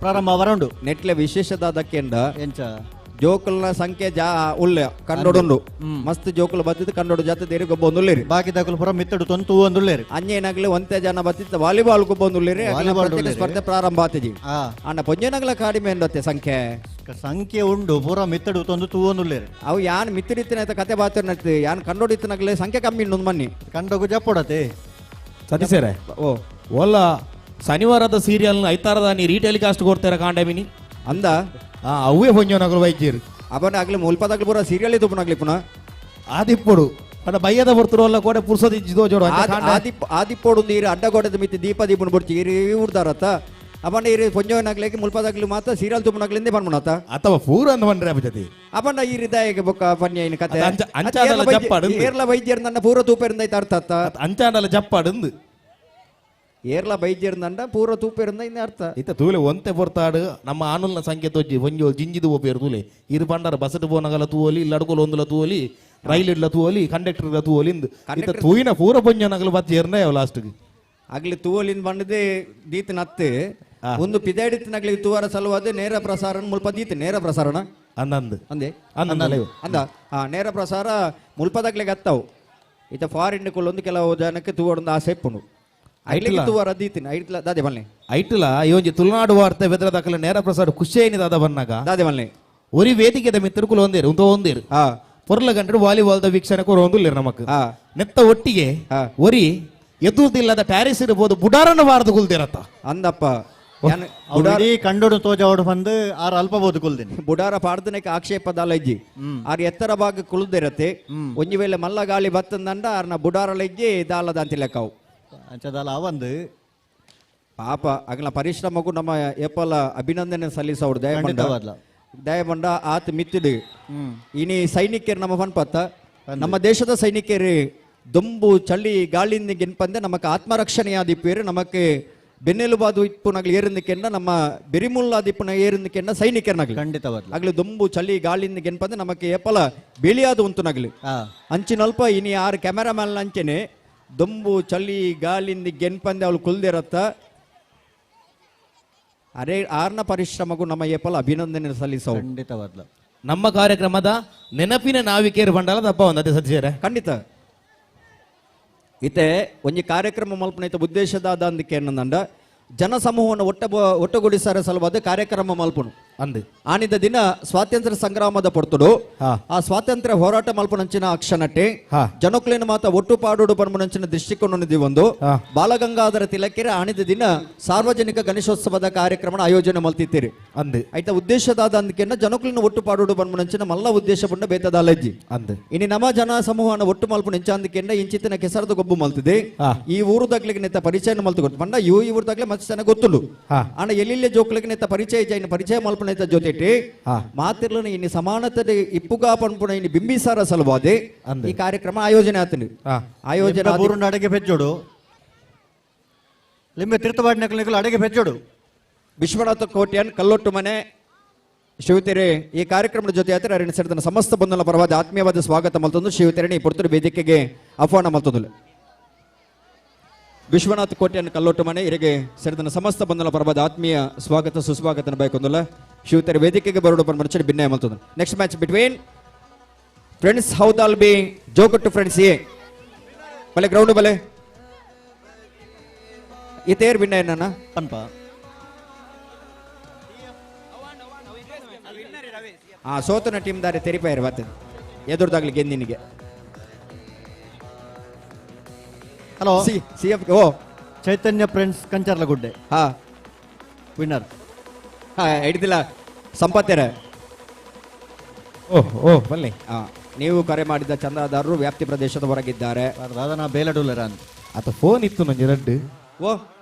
ಪ್ರಾರಂಭ ಅವರುಂಡು ನೆಟ್ಲೆ ವಿಶೇಷದಾದಕ್ಕೆಂಡ ಎಂಚ ಜೋಕುಲ್ನ ಸಂಖ್ಯೆ ಉಲ್ಲ ಕಂಡೋಡುಂಡು ಮಸ್ತ್ ಜೋಕುಲು ಬತ್ತಿದ್ದು ಕಂಡೋಡು ಜಾತ ದೇರಿ ಗೊಬ್ಬ ಒಂದುಲ್ಲೇರಿ ಬಾಕಿ ದಾಖಲು ಪುರ ಮಿತ್ತಡು ತೊಂತು ಒಂದುಲ್ಲೇರಿ ಅಂಜೇನಾಗ್ಲಿ ಒಂತೆ ಜನ ಬತ್ತಿತ್ತ ವಾಲಿಬಾಲ್ ಗೊಬ್ಬ ಒಂದುಲ್ಲೇರಿ ವಾಲಿಬಾಲ್ ಪ್ರತ್ಯೇಕ ಉಳ್ಳೇರಿ. ಸ್ಪರ್ಧೆ ಪ್ರಾರಂಭ ಆತಿಜಿ ಆ ಅಣ್ಣ ಪೊಂಜನಗ್ಲ ಕಡಿಮೆ ಎಂದತ್ತೆ ಸಂಖ್ಯೆ ಸಂಖ್ಯೆ ಉಂಡು ಪೂರ ಮಿತ್ತಡು ತೊಂದು ತೂ ಒಂದುಲ್ಲೇರಿ ಅವು ಯಾನ್ ಮಿತ್ತಿರಿತ್ತಿನ ಕತೆ ಬಾತಿರ್ ನಡ್ತಿ ಯಾನ್ ಕಂಡೋಡಿತ್ತಿನಾಗ್ಲಿ ಸಂಖ್ಯೆ ಕಮ್ಮಿ ಇನ್ನೊಂದು ಮನ್ನಿ ಕಂಡೋಗು ಜಪ್ಪೊಡತೆ ಸತೀಶರೇ ಓ ಒಲ್ಲ ಶನಿವಾರದ ಸೀರಿಯಲ್ನ ಐತಾರದ ನೀ ರೀಟೆಲಿಕಾಸ್ಟ್ ಕೊಡ್ತಾರ ಕಾಂಡಮಿನಿ ಅಂದ ಅವೇ ಹೊಂಜೋನಗಲು ವೈದ್ಯರು ಅವನ ಆಗ್ಲಿ ಮುಲ್ಪದಾಗ್ಲಿ ಪೂರ ಸೀರಿಯಲ್ ತುಪ್ಪನಾಗ್ಲಿ ಪುನಃ ಆದಿಪ್ಪಡು ಅದ ಬಯ್ಯದ ಬರ್ತಿರೋಲ್ಲ ಕೋಡೆ ಪುರ್ಸೋದಿ ಜಿದೋ ಜೋಡು ಆದಿಪ್ಪೋಡು ನೀರು ಅಡ್ಡಗೋಡದ ಮಿತಿ ದೀಪ ದೀಪನ ಬುಡ್ಚಿ ಇರಿ ಉಡ್ದಾರತ್ತ ಅವನ ಇರಿ ಪೊಂಜವನಾಗ್ಲಿಕ್ಕೆ ಮುಲ್ಪದಾಗ್ಲಿ ಮಾತ ಸೀರಿಯಲ್ ತುಪ್ಪನಾಗ್ಲಿಂದೇ ಬಂದ್ಮಣತ ಅಥವಾ ಪೂರ ಅಂದ ಬಂದ್ರೆ ಅಪಜತಿ ಅವನ ಈ ರಿದಾಯಿಗೆ ಬೊಕ್ಕ ಪನ್ಯ ಇನ್ ಕತೆ ಅದ್ ಅಂಚಾದಲ್ಲ ಜಪ್ಪಾಡು. ಏರ್ಲ ವೈದ್ಯರ್ ನನ್ನ ಪೂರ ತೂಪೇರಿಂದ ಐತ ಅರ್ಥ ಅತ್ತ ಅಂಚಾಂಡಲ ಜಪ್ಪಾಡು ಏರ್ಲ ವೈದ್ಯರ್ ನಂಡ ಪೂರ ತೂಪೇರಿಂದ ಇನ್ನ ಅರ್ಥ ಇತ್ತ ತೂಲೆ ಒಂತೆ ಬರ್ತಾಡು ನಮ್ಮ ಆನುಲ್ನ ಸಂಖ್ಯೆ ತೊಜ್ಜಿ ಒಂಜೋ ಜಿಂಜಿದು ಓಪೇರು ತೂಲೆ ಇದು ಪಂಡರ ಬಸಟ್ ಬೋನಗಲ ತೂವಲಿ ಲಡ್ಕೊಲು ಒಂದುಲ ತೂವಲಿ ರೈಲ್ ಇಡ್ಲ ತೂವಲಿ ಕಂಡಕ್ಟರ್ ತೂವಲಿ ಇತ್ತ ತೂಯಿನ ಪೂರ ಪೊಂಜನಗಲು ಬತ್ತಿ ಏರ್ನೇ ಅವ ಲಾಸ್ಟ್ಗೆ ಆಗ್ಲಿ ತೂವಲಿಂದ ಬಂಡದೆ ದೀತ್ ನತ್ತೆ ಒಂದು ಪಿದಾಡಿತ್ನಾಗ್ಲಿ ತೂವರ ಸಲುವಾದ ನೇರ ಪ್ರಸಾರ ಮುಲ್ಪ ದೀತ್ ನೇರ ಪ್ರಸಾರಣ ಅಂದಂದು ಅಂದೆ ಅಂದಂದಲ್ಲ ಅಂದ ನೇರ ಪ್ರಸಾರ ಮುಲ್ಪದಾಗ್ಲಿಗೆ ಹತ್ತಾವು ಇತ್ತ ಫಾರಿನ್ ಒಂದು ಕೆಲವು ಜನಕ್ಕೆ ತೂವಡೊಂದು ಆಸೆ ಇಪ್ಪುಂಡು ಐಟ್ಲಿಗೆ ತೂವರ ದೀತಿನ ಐಟ್ಲ ದಾದೆ ಬಲ್ಲೆ ಐಟ್ಲ ಇವೊಂಜಿ ತುಳುನಾಡು ವಾರ್ತೆ ಬೆದ್ರ ದಾಖಲೆ ನೇರ ಪ್ರಸಾರ ಖುಷಿಯೇನಿ ದಾದ ಬನ್ನಾಗ ದಾದೆ ಬಲ್ಲೆ ಒರಿ ವೇದಿಕೆದ ಮಿತ್ರಕುಲು ಒಂದೇರು ಉಂತ ಒಂದೇರು ಪೊರ್ಲ ಗಂಟೆ ವಾಲಿಬಾಲ್ದ ವೀಕ್ಷಣೆ ಕೊರ ಒಂದುಲ್ಲೇರು ನಮಕ್ ನೆತ್ತ ಒಟ್ಟಿಗೆ ಒರಿ ಎದುರ್ದಿಲ್ಲದ ಟ್ಯಾರಿಸ್ ಇರ್ಬೋದು ಬುಡಾರನ ವಾರದ ಕುಲ್ದಿರತ್ತ ಅಂದಪ್ಪ ಇಡೀ ಕಂಡೋಡು ತೋಜಾವಡು ಬಂದು ಆರು ಅಲ್ಪ ಬೋದು ಕುಲ್ದಿನಿ ಬುಡಾರ ಪಾಡ್ದನಕ್ಕೆ ಆಕ್ಷೇಪದಾಲ ಇಜ್ಜಿ ಆರ್ ಎತ್ತರ ಭಾಗ ಕುಳಿದಿರತ್ತೆ ಒಂಜಿ ವೇಳೆ ಮಲ್ಲ ಗಾಳಿ ಬತ್ತಂದಂಡ ಆರ್ನ ಬುಡಾರಲ ಇಜ್ಜಿ ದಾಲದ ಅಂತಿಲೆಕ್ಕವು ಅಂಚದಲ್ಲ ಅವಂದು ಪಾಪ ಅಗಲ ಪರಿಶ್ರಮಕ್ಕೂ ನಮ್ಮ ಏಪಲ ಅಭಿನಂದನೆ ಸಲ್ಲಿಸೋಡು ಖಂಡಿತವಾದ್ಲ. ದಯಮಂಡ ಆತ ಮಿತ್ತಿಡು ಇನಿ ಸೈನಿಕರು ನಮ್ಮ ಪನ್ಪತ್ತ ನಮ್ಮ ದೇಶದ ಸೈನಿಕರು ದೊಂಬು ಚಳಿ ಗಾಳಿಂದ ಗೆನ್ಪಂದೆ ನಮಕ್ ಆತ್ಮರಕ್ಷಣೆಯಾದಿಪ್ಪೇರು ನಮಕ್ ಬೆನ್ನೆಲುಬಾದು ಇಪ್ಪುನಗ್ಲು ಏರಿಂದಕ್ಕೆನ್ನ ನಮ್ಮ ಬೆರಿಮುಲ್ಲಾದ ಇಪ್ಪುನ ಏರಿಂದಕ್ಕೆನ್ನ ಸೈನಿಕರನಗ್ಲು ಖಂಡಿತವಾಗ್ಲು ಆಗ್ಲು ದೊಂಬು ಚಳಿ ಗಾಳಿಯಿಂದ ಗೆನ್ಪಂದ್ರೆ ನಮಗೆ ಏಪಲ ಬೆಳಿಯಾದ ಉಂಟುನಗ್ಲು ಆ ಅಂಚಿನಲ್ಪ ಇನಿ ಆರು ಕ್ಯಾಮೆರಾಮ್ಯಾನ್ ಅಂಚೆನೆ ದೊಂಬು ಚಳಿ ಗಾಳಿಯಿಂದ ಗೆನ್ಪಂದೆ ಅವಳು ಕುಲ್ದಿರತ್ತ ಅರೆ ಆರ್ನ ಪರಿಶ್ರಮಗೂ ನಮ್ಮ ಏಪಲ ಅಭಿನಂದನೆ ಸಲ್ಲಿಸವು ಖಂಡಿತವಾಗ್ಲು ನಮ್ಮ ಕಾರ್ಯಕ್ರಮದ ನೆನಪಿನ ನಾವಿಕೇರು ಬಂಡಾಲದ ಹಬ್ಬ ಒಂದದೇ ಸಚಿವರೇ ಖಂಡಿತ ಇತ್ತೆ ಒಂಜಿ ಕಾರ್ಯಕ್ರಮ ಮಲ್ಪನ ಉದ್ದೇಶದ ಅಂದಕ್ಕೆ ಏನಂದ ಜನಸಮೂಹವನ್ನು ಒಟ್ಟುಗೂಡಿಸರ ಸಲುವಾದ ಕಾರ್ಯಕ್ರಮ ಮಲ್ಪನು ಅಂದು ಆನಿದ ದಿನ ಸ್ವಾತಂತ್ರ್ಯ ಸಂಗ್ರಾಮದ ಪೊರ್ತುಡು ಹಾ. ಆ ಸ್ವಾತಂತ್ರ್ಯ ಹೋರಾಟ ಮಲ್ಪನಂಚಿನ ಅಕ್ಷನಟ್ಟೆ ಹಾ. ಜನಕ್ಲೇನ ಮಾತ ಒಟ್ಟು ಪಾಡುಡು ಪನ್ಮನಂಚಿನ ದೃಷ್ಟಿಕೋನ ಒಂದು ಹಾ. ಬಾಲಗಂಗಾಧರ ತಿಲಕೆರೆ ಆನಿದ ದಿನ ಸಾರ್ವಜನಿಕ ಗಣೇಶೋತ್ಸವದ ಕಾರ್ಯಕ್ರಮ ಆಯೋಜನೆ ಮಲ್ತಿತ್ತೀರಿ ಅಂದು ಆಯ್ತಾ ಉದ್ದೇಶದಾದ ಅಂದಕ್ಕೆನ್ನ ಜನಕ್ಲಿನ ಒಟ್ಟು ಪಾಡುಡು ಪನ್ಮನಂಚಿನ ಮಲ್ಲ ಉದ್ದೇಶ ಪುಂಡ ಬೇತದ ಅಲಜ್ಜಿ ಅಂದು ಇನಿ ನಮ್ಮ ಜನ ಸಮೂಹನ ಒಟ್ಟು ಮಲ್ಪು ನೆಂಚಾಂದಕ್ಕೆಂಡ ಇಂಚಿತ್ತಿನ ಕೆಸರದ ಗೊಬ್ಬು ಮಲ್ತಿದೆ ಹಾ. ಈ ಊರುದಾಗ್ಲಿಗೆ ನೆತ್ತ ಪರಿಚಯ ಮಲ್ತು ಗೊತ್ತು ಪಂಡ ಈ ಊರುದಾಗ್ಲೆ ಮತ್ತೆ ಚೆನ್ನಾಗಿ ಗೊತ್ತುಂಡು ಹಾ. ಆನ ಎಲ್ಲಿಲ್ಲೇ ಜೋಕ್ಲಿಗೆ ನೆತ್ತ ಪರಿಚಯ ಮಲ್ಪನ ನೆತ್ತ ಜೊತೆಟಿ ಹಾ. ಮಾತಿರ್ಲನ ಇನ್ನು ಸಮಾನತೆ ಇಪ್ಪುಗಾ ಪನ್ಪುಣ ಇನ್ನು ಬಿಂಬಿಸಾರ ಸಲುವಾದೆ ಅಂದೆ. ಈ ಕಾರ್ಯಕ್ರಮ ಆಯೋಜನೆ ಆತನು ಹಾ. ಆಯೋಜನೆ ಆದಿ- ಬೂರುಂಡ ಅಡಗೆ ಪೆಜ್ಜೋಡು ಲಿಂಬೆ ತೀರ್ಥವಾಡಿ ನಕಲಿಗಳು ಅಡಗೆ ಪೆಜ್ಜೋಡು ವಿಶ್ವನಾಥ ಕೋಟ್ಯನ್ ಕಲ್ಲೊಟ್ಟು ಮನೆ ಶಿವತೆರೆ ಈ ಕಾರ್ಯಕ್ರಮದ ಜೊತೆ ಆತರ ಅರಣ್ಯ ಸೇರಿದ ಸಮಸ್ತ ಬಂಧುಗಳ ಪರವಾದ ಆತ್ಮೀಯವಾದ ಸ್ವಾಗತ ಮಲ್ತೊಂದು ಶಿವತೆರಣಿ ಪುರ್ತೂರು ವೇದಿಕೆಗೆ ಆಹ್ವಾನ ಮಲ್ತೊಂದು ವಿಶ್ವನಾಥ್ ಕೋಟ್ಯನ್ ಕಲ್ಲೊಟ್ಟು ಮನೆ ಇರಿಗೆ ಸೇರಿದ ಸಮಸ್ತ ಬಂಧುಗಳ ಪರವಾದ ಆತ್ಮೀಯ ಸ್ವಾಗತ ಸುಸ್ವಾಗತನ ಬಯಕೊಂದಲ್ಲ ಶಿವತೆರೆ ವೇದಿಕೆಗೆ ಬರೋಡು ಪರಮರ್ಚನೆ ಭಿನ್ನ ಮಲ್ತೊಂದು next match between friends ಹೌದಾಲ್ B Jogattu friends A ಬಲೆ ಗ್ರೌಂಡ್ ಬಲೆ ಇತೇರ್ ಭಿನ್ನ ಏನನ್ನ ಪನ್ಪ ಆ ಸೋತನ ಟೀಮ್ ದಾರಿ ತೆರಿಪಾಯರ್ ಬಾತ ಎದುರ್ದಾಗ್ಲಿ ಗೆಂದಿನಿಗೆ hello C F O Chaitanya friends Kancharlagudde ಹಾ ವಿನ್ನರ್ ಹಾ ಹಿಡಿದಿಲ್ಲ ಸಂಪತ್ತೆರ ಓ ಬನ್ನಿ ಆ, ನೀವು ಕರೆ ಮಾಡಿದ ಚಂದಾದಾರರು ವ್ಯಾಪ್ತಿ ಪ್ರದೇಶದ ಹೊರಗಿದ್ದಾರೆ ಅದನ್ನ ಬೇಲಡುಲರ ಅಂತ ಆತ ಫೋನ್ ಇತ್ತು ನಂಗೆ ರಡ್ಡು ಓ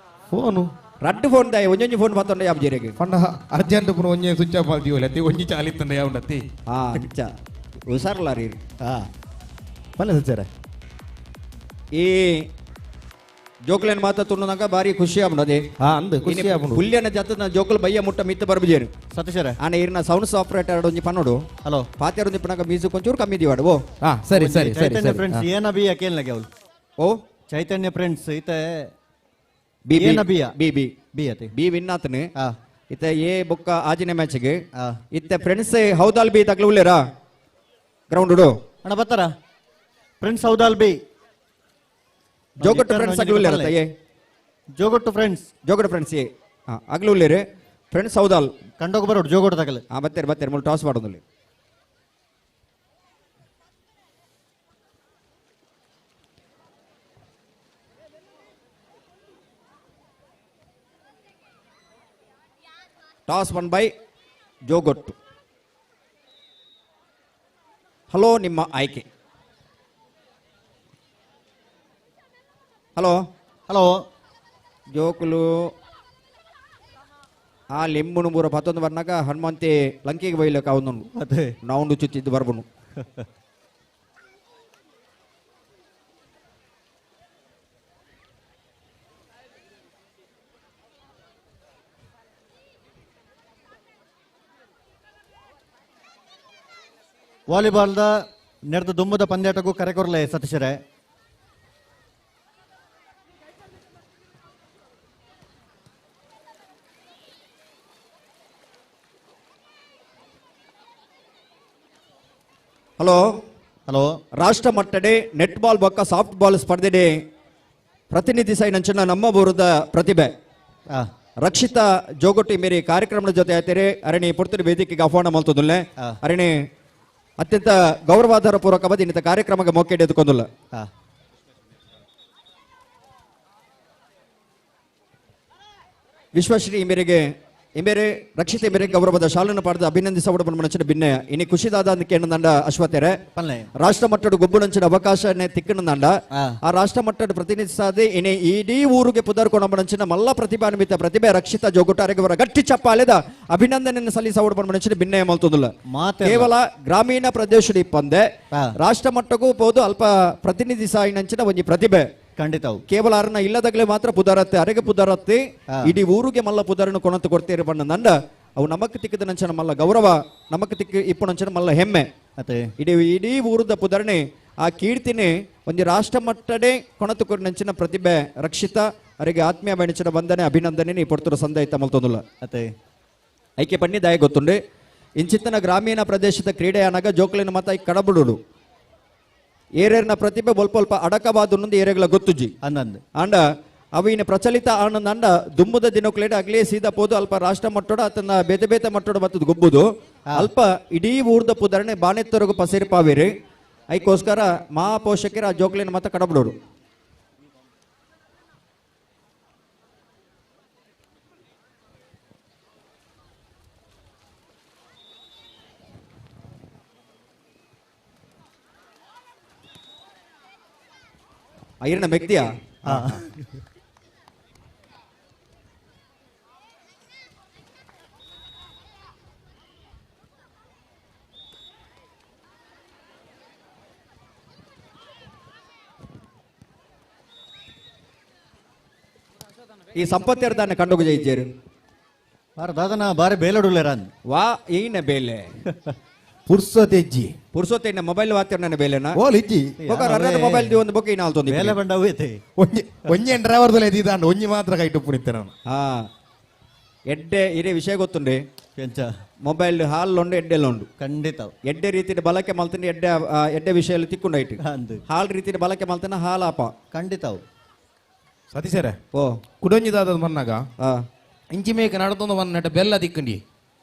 ಫೋನು ರಡ್ಡು ಫೋನ್ ದಾಯ ಒಂಜೊಂಜಿ ಫೋನ್ ಮಾತೊಂಡ ಯಾಪ್ ಜೀರೆಗೆ ಪಂಡ ಅರ್ಜೆಂಟ್ ಪುನ ಒಂಜೆ ಸ್ವಿಚ್ ಆಫ್ ಮಾಡ್ತೀವಲ್ಲ ಅತಿ ಒಂಜಿ ಚಾಲಿತ್ತಂಡ ಯಾವನತ್ತಿ ಹಾ ಅಂಚ ಹುಷಾರಲ್ಲ ರೀ ಹಾ ಬನ್ನಿ ಸಚ್ಚಾರೆ ಈ ಜೋಕ್ಲೇನ್ ಮಾತ ತುಣ್ಣನಾಗ ಬಾರಿ ಖುಷಿ ಆಗ್ಬಿಡೋದೆ ಹಾ ಅಂದು ಖುಷಿ ಆಗ್ಬಿಡು ಹುಲ್ಯನ ಜತ ಜೋಕಲ್ ಬಯ್ಯ ಮುಟ್ಟ ಮಿತ್ತ ಬರ್ಬಿಜೇರು ಸತೀಶರೇ ಆನೆ ಇರ್ನ ಸೌಂಡ್ಸ್ ಆಪರೇಟರ್ ಒಂಜಿ ಪನ್ನೋಡು ಹಲೋ ಪಾತ್ಯಾರ ಒಂಜಿ ಪನ್ನಗ ಮ್ಯೂಸಿಕ್ ಒಂಚೂರು ಕಮ್ಮಿ ದಿವಾಡು ಓ ಹಾ ಸರಿ ಸರಿ ಸರಿ ಚೈತನ್ಯ ಸರಿ ಫ್ರೆಂಡ್ಸ್ ಏನ ಬಿ ಯಾಕೇನ್ಲಗೆ ಅವಳು ಓ ಚೈತನ್ಯ ಫ್ರೆಂಡ್ಸ್ ಈತ ಬಿ ಏನ ಬಿಯ? ಬಿ ಬಿ ಬಿ ಅತಿ ಬಿ ವಿನ್ ಆತನು ಆ ಇತ್ತ ಏ ಬೊಕ್ಕ ಆಜಿನ ಮ್ಯಾಚ್ಗೆ ಆ ಇತ್ತ ಫ್ರೆಂಡ್ಸ್ ಹೌದಾಲ್ ಬಿ ತಗ್ಲು ಉಳ್ಳೇರಾ ಗ್ರೌಂಡ್ ಅಣ್ಣ ಬತ್ತಾರ ಫ್ರೆಂಡ್ಸ್ ಹೌದಾಲ್ ಬಿ ಜೋಗಟ್ಟು ಫ್ರೆಂಡ್ಸ್ ಆಗ್ಲು ಉಳ್ಳೇರ ಏ ಜೋಗೊಟ್ಟು ಫ್ರೆಂಡ್ಸ್ ಜೋಗಟ್ಟು ಫ್ರೆಂಡ್ಸ್ ಏ ಹಾ ಆಗ್ಲು ಉಳ್ಳೇರೆ ಫ್ರೆಂಡ್ಸ್ ಹೌದಾಲ್ ಕಂಡೋಗ ಬರೋಡು ಜೋಗೊಟ್ಟು ತಗಲೆ ಹಾ ಬತ್ತೇರ್ ಮುಲ್ ಟಾಸ್ ಮಾಡೋದಲ್ಲಿ toss won by Jogattu hello ನಿಮ್ಮ ಆಯ್ಕೆ ಹಲೋ ಹಲೋ ಜೋಕುಲು ಆ ಲಿಂಬುನು ಬೂರ ಪತ್ತೊಂದು ಬರ್ನಾಗ ಹನುಮಂತೆ ಲಂಕೆಗೆ ಬೈಲಕ್ಕ ಅವನು ಅದೇ ನಾವು ಚುಚ್ಚಿದ್ದು ಬರ್ಬನು ವಾಲಿಬಾಲ್ದ ನಡೆದ ದುಮ್ಮದ ಪಂದ್ಯಾಟಕ್ಕೂ ಕರೆ ಕೊರ್ಲೆ ಸತೀಶರೇ ಹಲೋ ಹಲೋ ರಾಷ್ಟ್ರ ಮಟ್ಟಡೆ ನೆಟ್ ಬಾಲ್ ಬೊಕ್ಕ ಸಾಫ್ಟ್ ಬಾಲ್ ಸ್ಪರ್ಧೆಡೆ ಪ್ರತಿನಿಧಿಸಿನ ನಮ್ಮ ಬೋರದ ಪ್ರತಿಭೆ ಆ ರಕ್ಷಿತಾ ಜೋಗೊಟ್ಟಿ ಮೇರಿ ಕಾರ್ಯಕ್ರಮದ ಜೊತೆ ಆಯ್ತಾರೆ ಅರಣಿ ಪುರ್ತೂರು ವೇದಿಕೆಗೆ ಆಹ್ವಾನ ಮಲ್ತುದುಲ್ಲೆ ಆ. ಅರಣಿ ಅತ್ಯಂತ ಗೌರವಾಧಾರ ಪೂರ್ವಕವಾದ ಇನ್ನಿತ ಕಾರ್ಯಕ್ರಮಕ್ಕೆ ಮೊಕ್ಕೆ ಎದುಕೊಂದುಲ್ಲ ಆ ವಿಶ್ವಶ್ರೀ ಮೇರೆಗೆ ಇಂಬೇರೆ ರಕ್ಷಿತ ಮೇರೆಗೆ ಗೌರವದ ಶಾಲನ್ನು ಪಡೆದು ಅಭಿನಂದಿಸಬಹುದು ಮನಸ್ಸಿನ ಭಿನ್ನ ಇನಿ ಖುಷಿದಾದ ಅಂದಕ್ಕೆ ಏನಂದ ಅಶ್ವತೆರೆ ಪನ್ಲೆ ರಾಷ್ಟ್ರ ಮಟ್ಟದ ಗೊಬ್ಬುನಂಚಿನ ಅವಕಾಶನೇ ತಿಕ್ಕನಂದ ಆ. ಆ ರಾಷ್ಟ್ರ ಮಟ್ಟದ ಪ್ರತಿನಿಧಿಸಾದೆ ಇನಿ ಇಡೀ ಊರಿಗೆ ಪುದರ್ಕೊಂಡ ಮನಸ್ಸಿನ ಮಲ್ಲ ಪ್ರತಿಭಾನ್ವಿತ ಪ್ರತಿಭೆ ರಕ್ಷಿತ ಜೋಗುಟಾರಿಗೆ ಅವರ ಗಟ್ಟಿ ಚಪ್ಪಾಲೆದ ಅಭಿನಂದನೆಯನ್ನು ಸಲ್ಲಿಸಬಹುದು ಮನಸ್ಸಿನ ಭಿನ್ನ ಮಲ್ತುದಿಲ್ಲ ಮಾತೆ ಕೇವಲ ಗ್ರಾಮೀಣ ಪ್ರದೇಶದ ಪಂದೆ ಆ. ರಾಷ್ಟ್ರ ಮಟ್ಟಕ್ಕೂ ಹೋದು ಅಲ್ಪ ಪ್ರತಿನಿಧಿ ಸಾಯಿನಂಚಿನ ಒಂಜಿ ಪ್ರತಿಭೆ ಖಂಡಿತ ಅವು ಕೇವಲ ಅರ್ನ ಇಲ್ಲದಾಗಲೇ ಮಾತ್ರ ಪುದಾರತ್ತೆ ಅರೆಗೆ ಪುದಾರತ್ತೆ ಇಡೀ ಊರಿಗೆ ಮಲ್ಲ ಪುದಾರನ್ನು ಕೊನಂತ ಕೊಡ್ತೀರಿ ಬಣ್ಣ ನಂಡ ಅವು ನಮಕ್ ತಿಕ್ಕಿದ ನಂಚನ ಮಲ್ಲ ಗೌರವ ನಮಕ್ ತಿಕ್ಕಿ ಇಪ್ಪು ನಂಚನ ಮಲ್ಲ ಹೆಮ್ಮೆ ಅತ್ತೆ ಇಡೀ ಊರದ ಪುದಾರಣೆ ಆ ಕೀರ್ತಿನೇ ಒಂದು ರಾಷ್ಟ್ರ ಮಟ್ಟಡೆ ಕೊನತು ಕೊಡಿ ನಂಚಿನ ಪ್ರತಿಭೆ ರಕ್ಷಿತ ಅವರಿಗೆ ಆತ್ಮೀಯ ಬೆಣಚಿನ ವಂದನೆ ಅಭಿನಂದನೆ ನೀ ಪಡ್ತುರ ಸಂದೈತ ಮಲ್ತೊಂದುಲ್ಲ ಅತ್ತೆ ಐಕೆ ಪನ್ನಿದಾಯ ಗೊತ್ತುಂಡೆ ಇಂಚಿತ್ತನ ಗ್ರಾಮೀಣ ಪ್ರದೇಶದ ಕ್ರೀಡೆ ಅನಾಗ ಜೋಕಲಿನ ಮತ ಈ ಕಡಬುಡು ಏರೇರ್ನ ಪ್ರತಿಭೆ ಸ್ವಲ್ಪ ಅಡಕವಾದ ಏರೆಗಳ ಗೊತ್ತುಜಿ ಅಂದಂದು ಅಂಡ ಅವಿನ ಪ್ರಚಲಿತ ಆನಂದ ಅಂಡ ದುಂಬುದ ದಿನಕ್ಲೇಡ ಅಗ್ಲೇ ಸೀದಾ ಪೋದು ಅಲ್ಪ ರಾಷ್ಟ್ರ ಮಟ್ಟೋಡ ಆತನ ಬೇತೆ ಬೇತೆ ಮಟ್ಟೋಡ ಮತ್ತದ ಗೊಬ್ಬುದು ಅಲ್ಪ ಇಡೀ ಊರ್ದ ಪುದರಣೆ ಬಾನೆತ್ತೊರಗು ಪಸೇರಿ ಪಾವೇರಿ ಐಕೋಸ್ಕರ ಮಹಾಪೋಷಕರ ಆ ಜೋಕ್ಲಿನ ಮತ ಕಡಬಡೋರು ಐರನ ವ್ಯಕ್ತಿಯ ಈ ಸಂಪತ್ತಿರ್ದಾನೆ ಕಂಡೋಗ ಜಯಿಜೇರು ದಾದನ ಬಾರಿ ಬೇಲಡುಲ್ಲೇರ ಅಂದ್ ವಾ ಏನ ಬೇಲೆ ಪುರ್ಸೊತೆಜ್ಜಿ ಪುರ್ಸೊತ್ತೇನ ಮೊಬೈಲ್ ವಾತ್ಯರ್ ನನ್ನ ಬೇಲೆನ ಓಲ್ ಇಜ್ಜಿ ಮೊಬೈಲ್ ದಿ ಒಂದು ಬೊಕ್ಕೆ ನಾಲ್ತೊಂದು ಬೇಲೆ ಬಂಡ ಹೋಯ್ತೆ ಒಂಜಿ ಡ್ರೈವರ್ ದೊಲೆ ಇದ್ದಾಂಡು ಒಂಜಿ ಮಾತ್ರ ಕೈಟು ಪುಣಿತ್ತೆ ನಾನು ಹಾ ಎಡ್ಡೆ ಇರೇ ವಿಷಯ ಗೊತ್ತುಂಡೆ ಕೆಂಚ ಮೊಬೈಲ್ ಹಾಲೊಂಡು ಎಡ್ಡೆಲ್ಲೊಂಡು ಖಂಡಿತ ಎಡ್ಡೆ ರೀತಿಯ ಬಳಕೆ ಮಲ್ತನೆ ಎಡ್ಡೆ ವಿಷಯ ತಿಕ್ಕೊಂಡೈಟ್ ಅಂದು ಹಾಲ್ ರೀತಿಯ ಬಳಕೆ ಮಲ್ತನ ಹಾಲಾಪ ಖಂಡಿತ ಅವು ಸತೀಶರೇ ಓ ಕುಡೊಂಜಿದಾದ ಮನ್ನಾಗ ಆ ಇಂಚಿ ಮೇಕ ನಡತೊಂದು ವನ್ನಟ ಬೆಲ್ಲ ತಿಕ್ಕಂಡಿ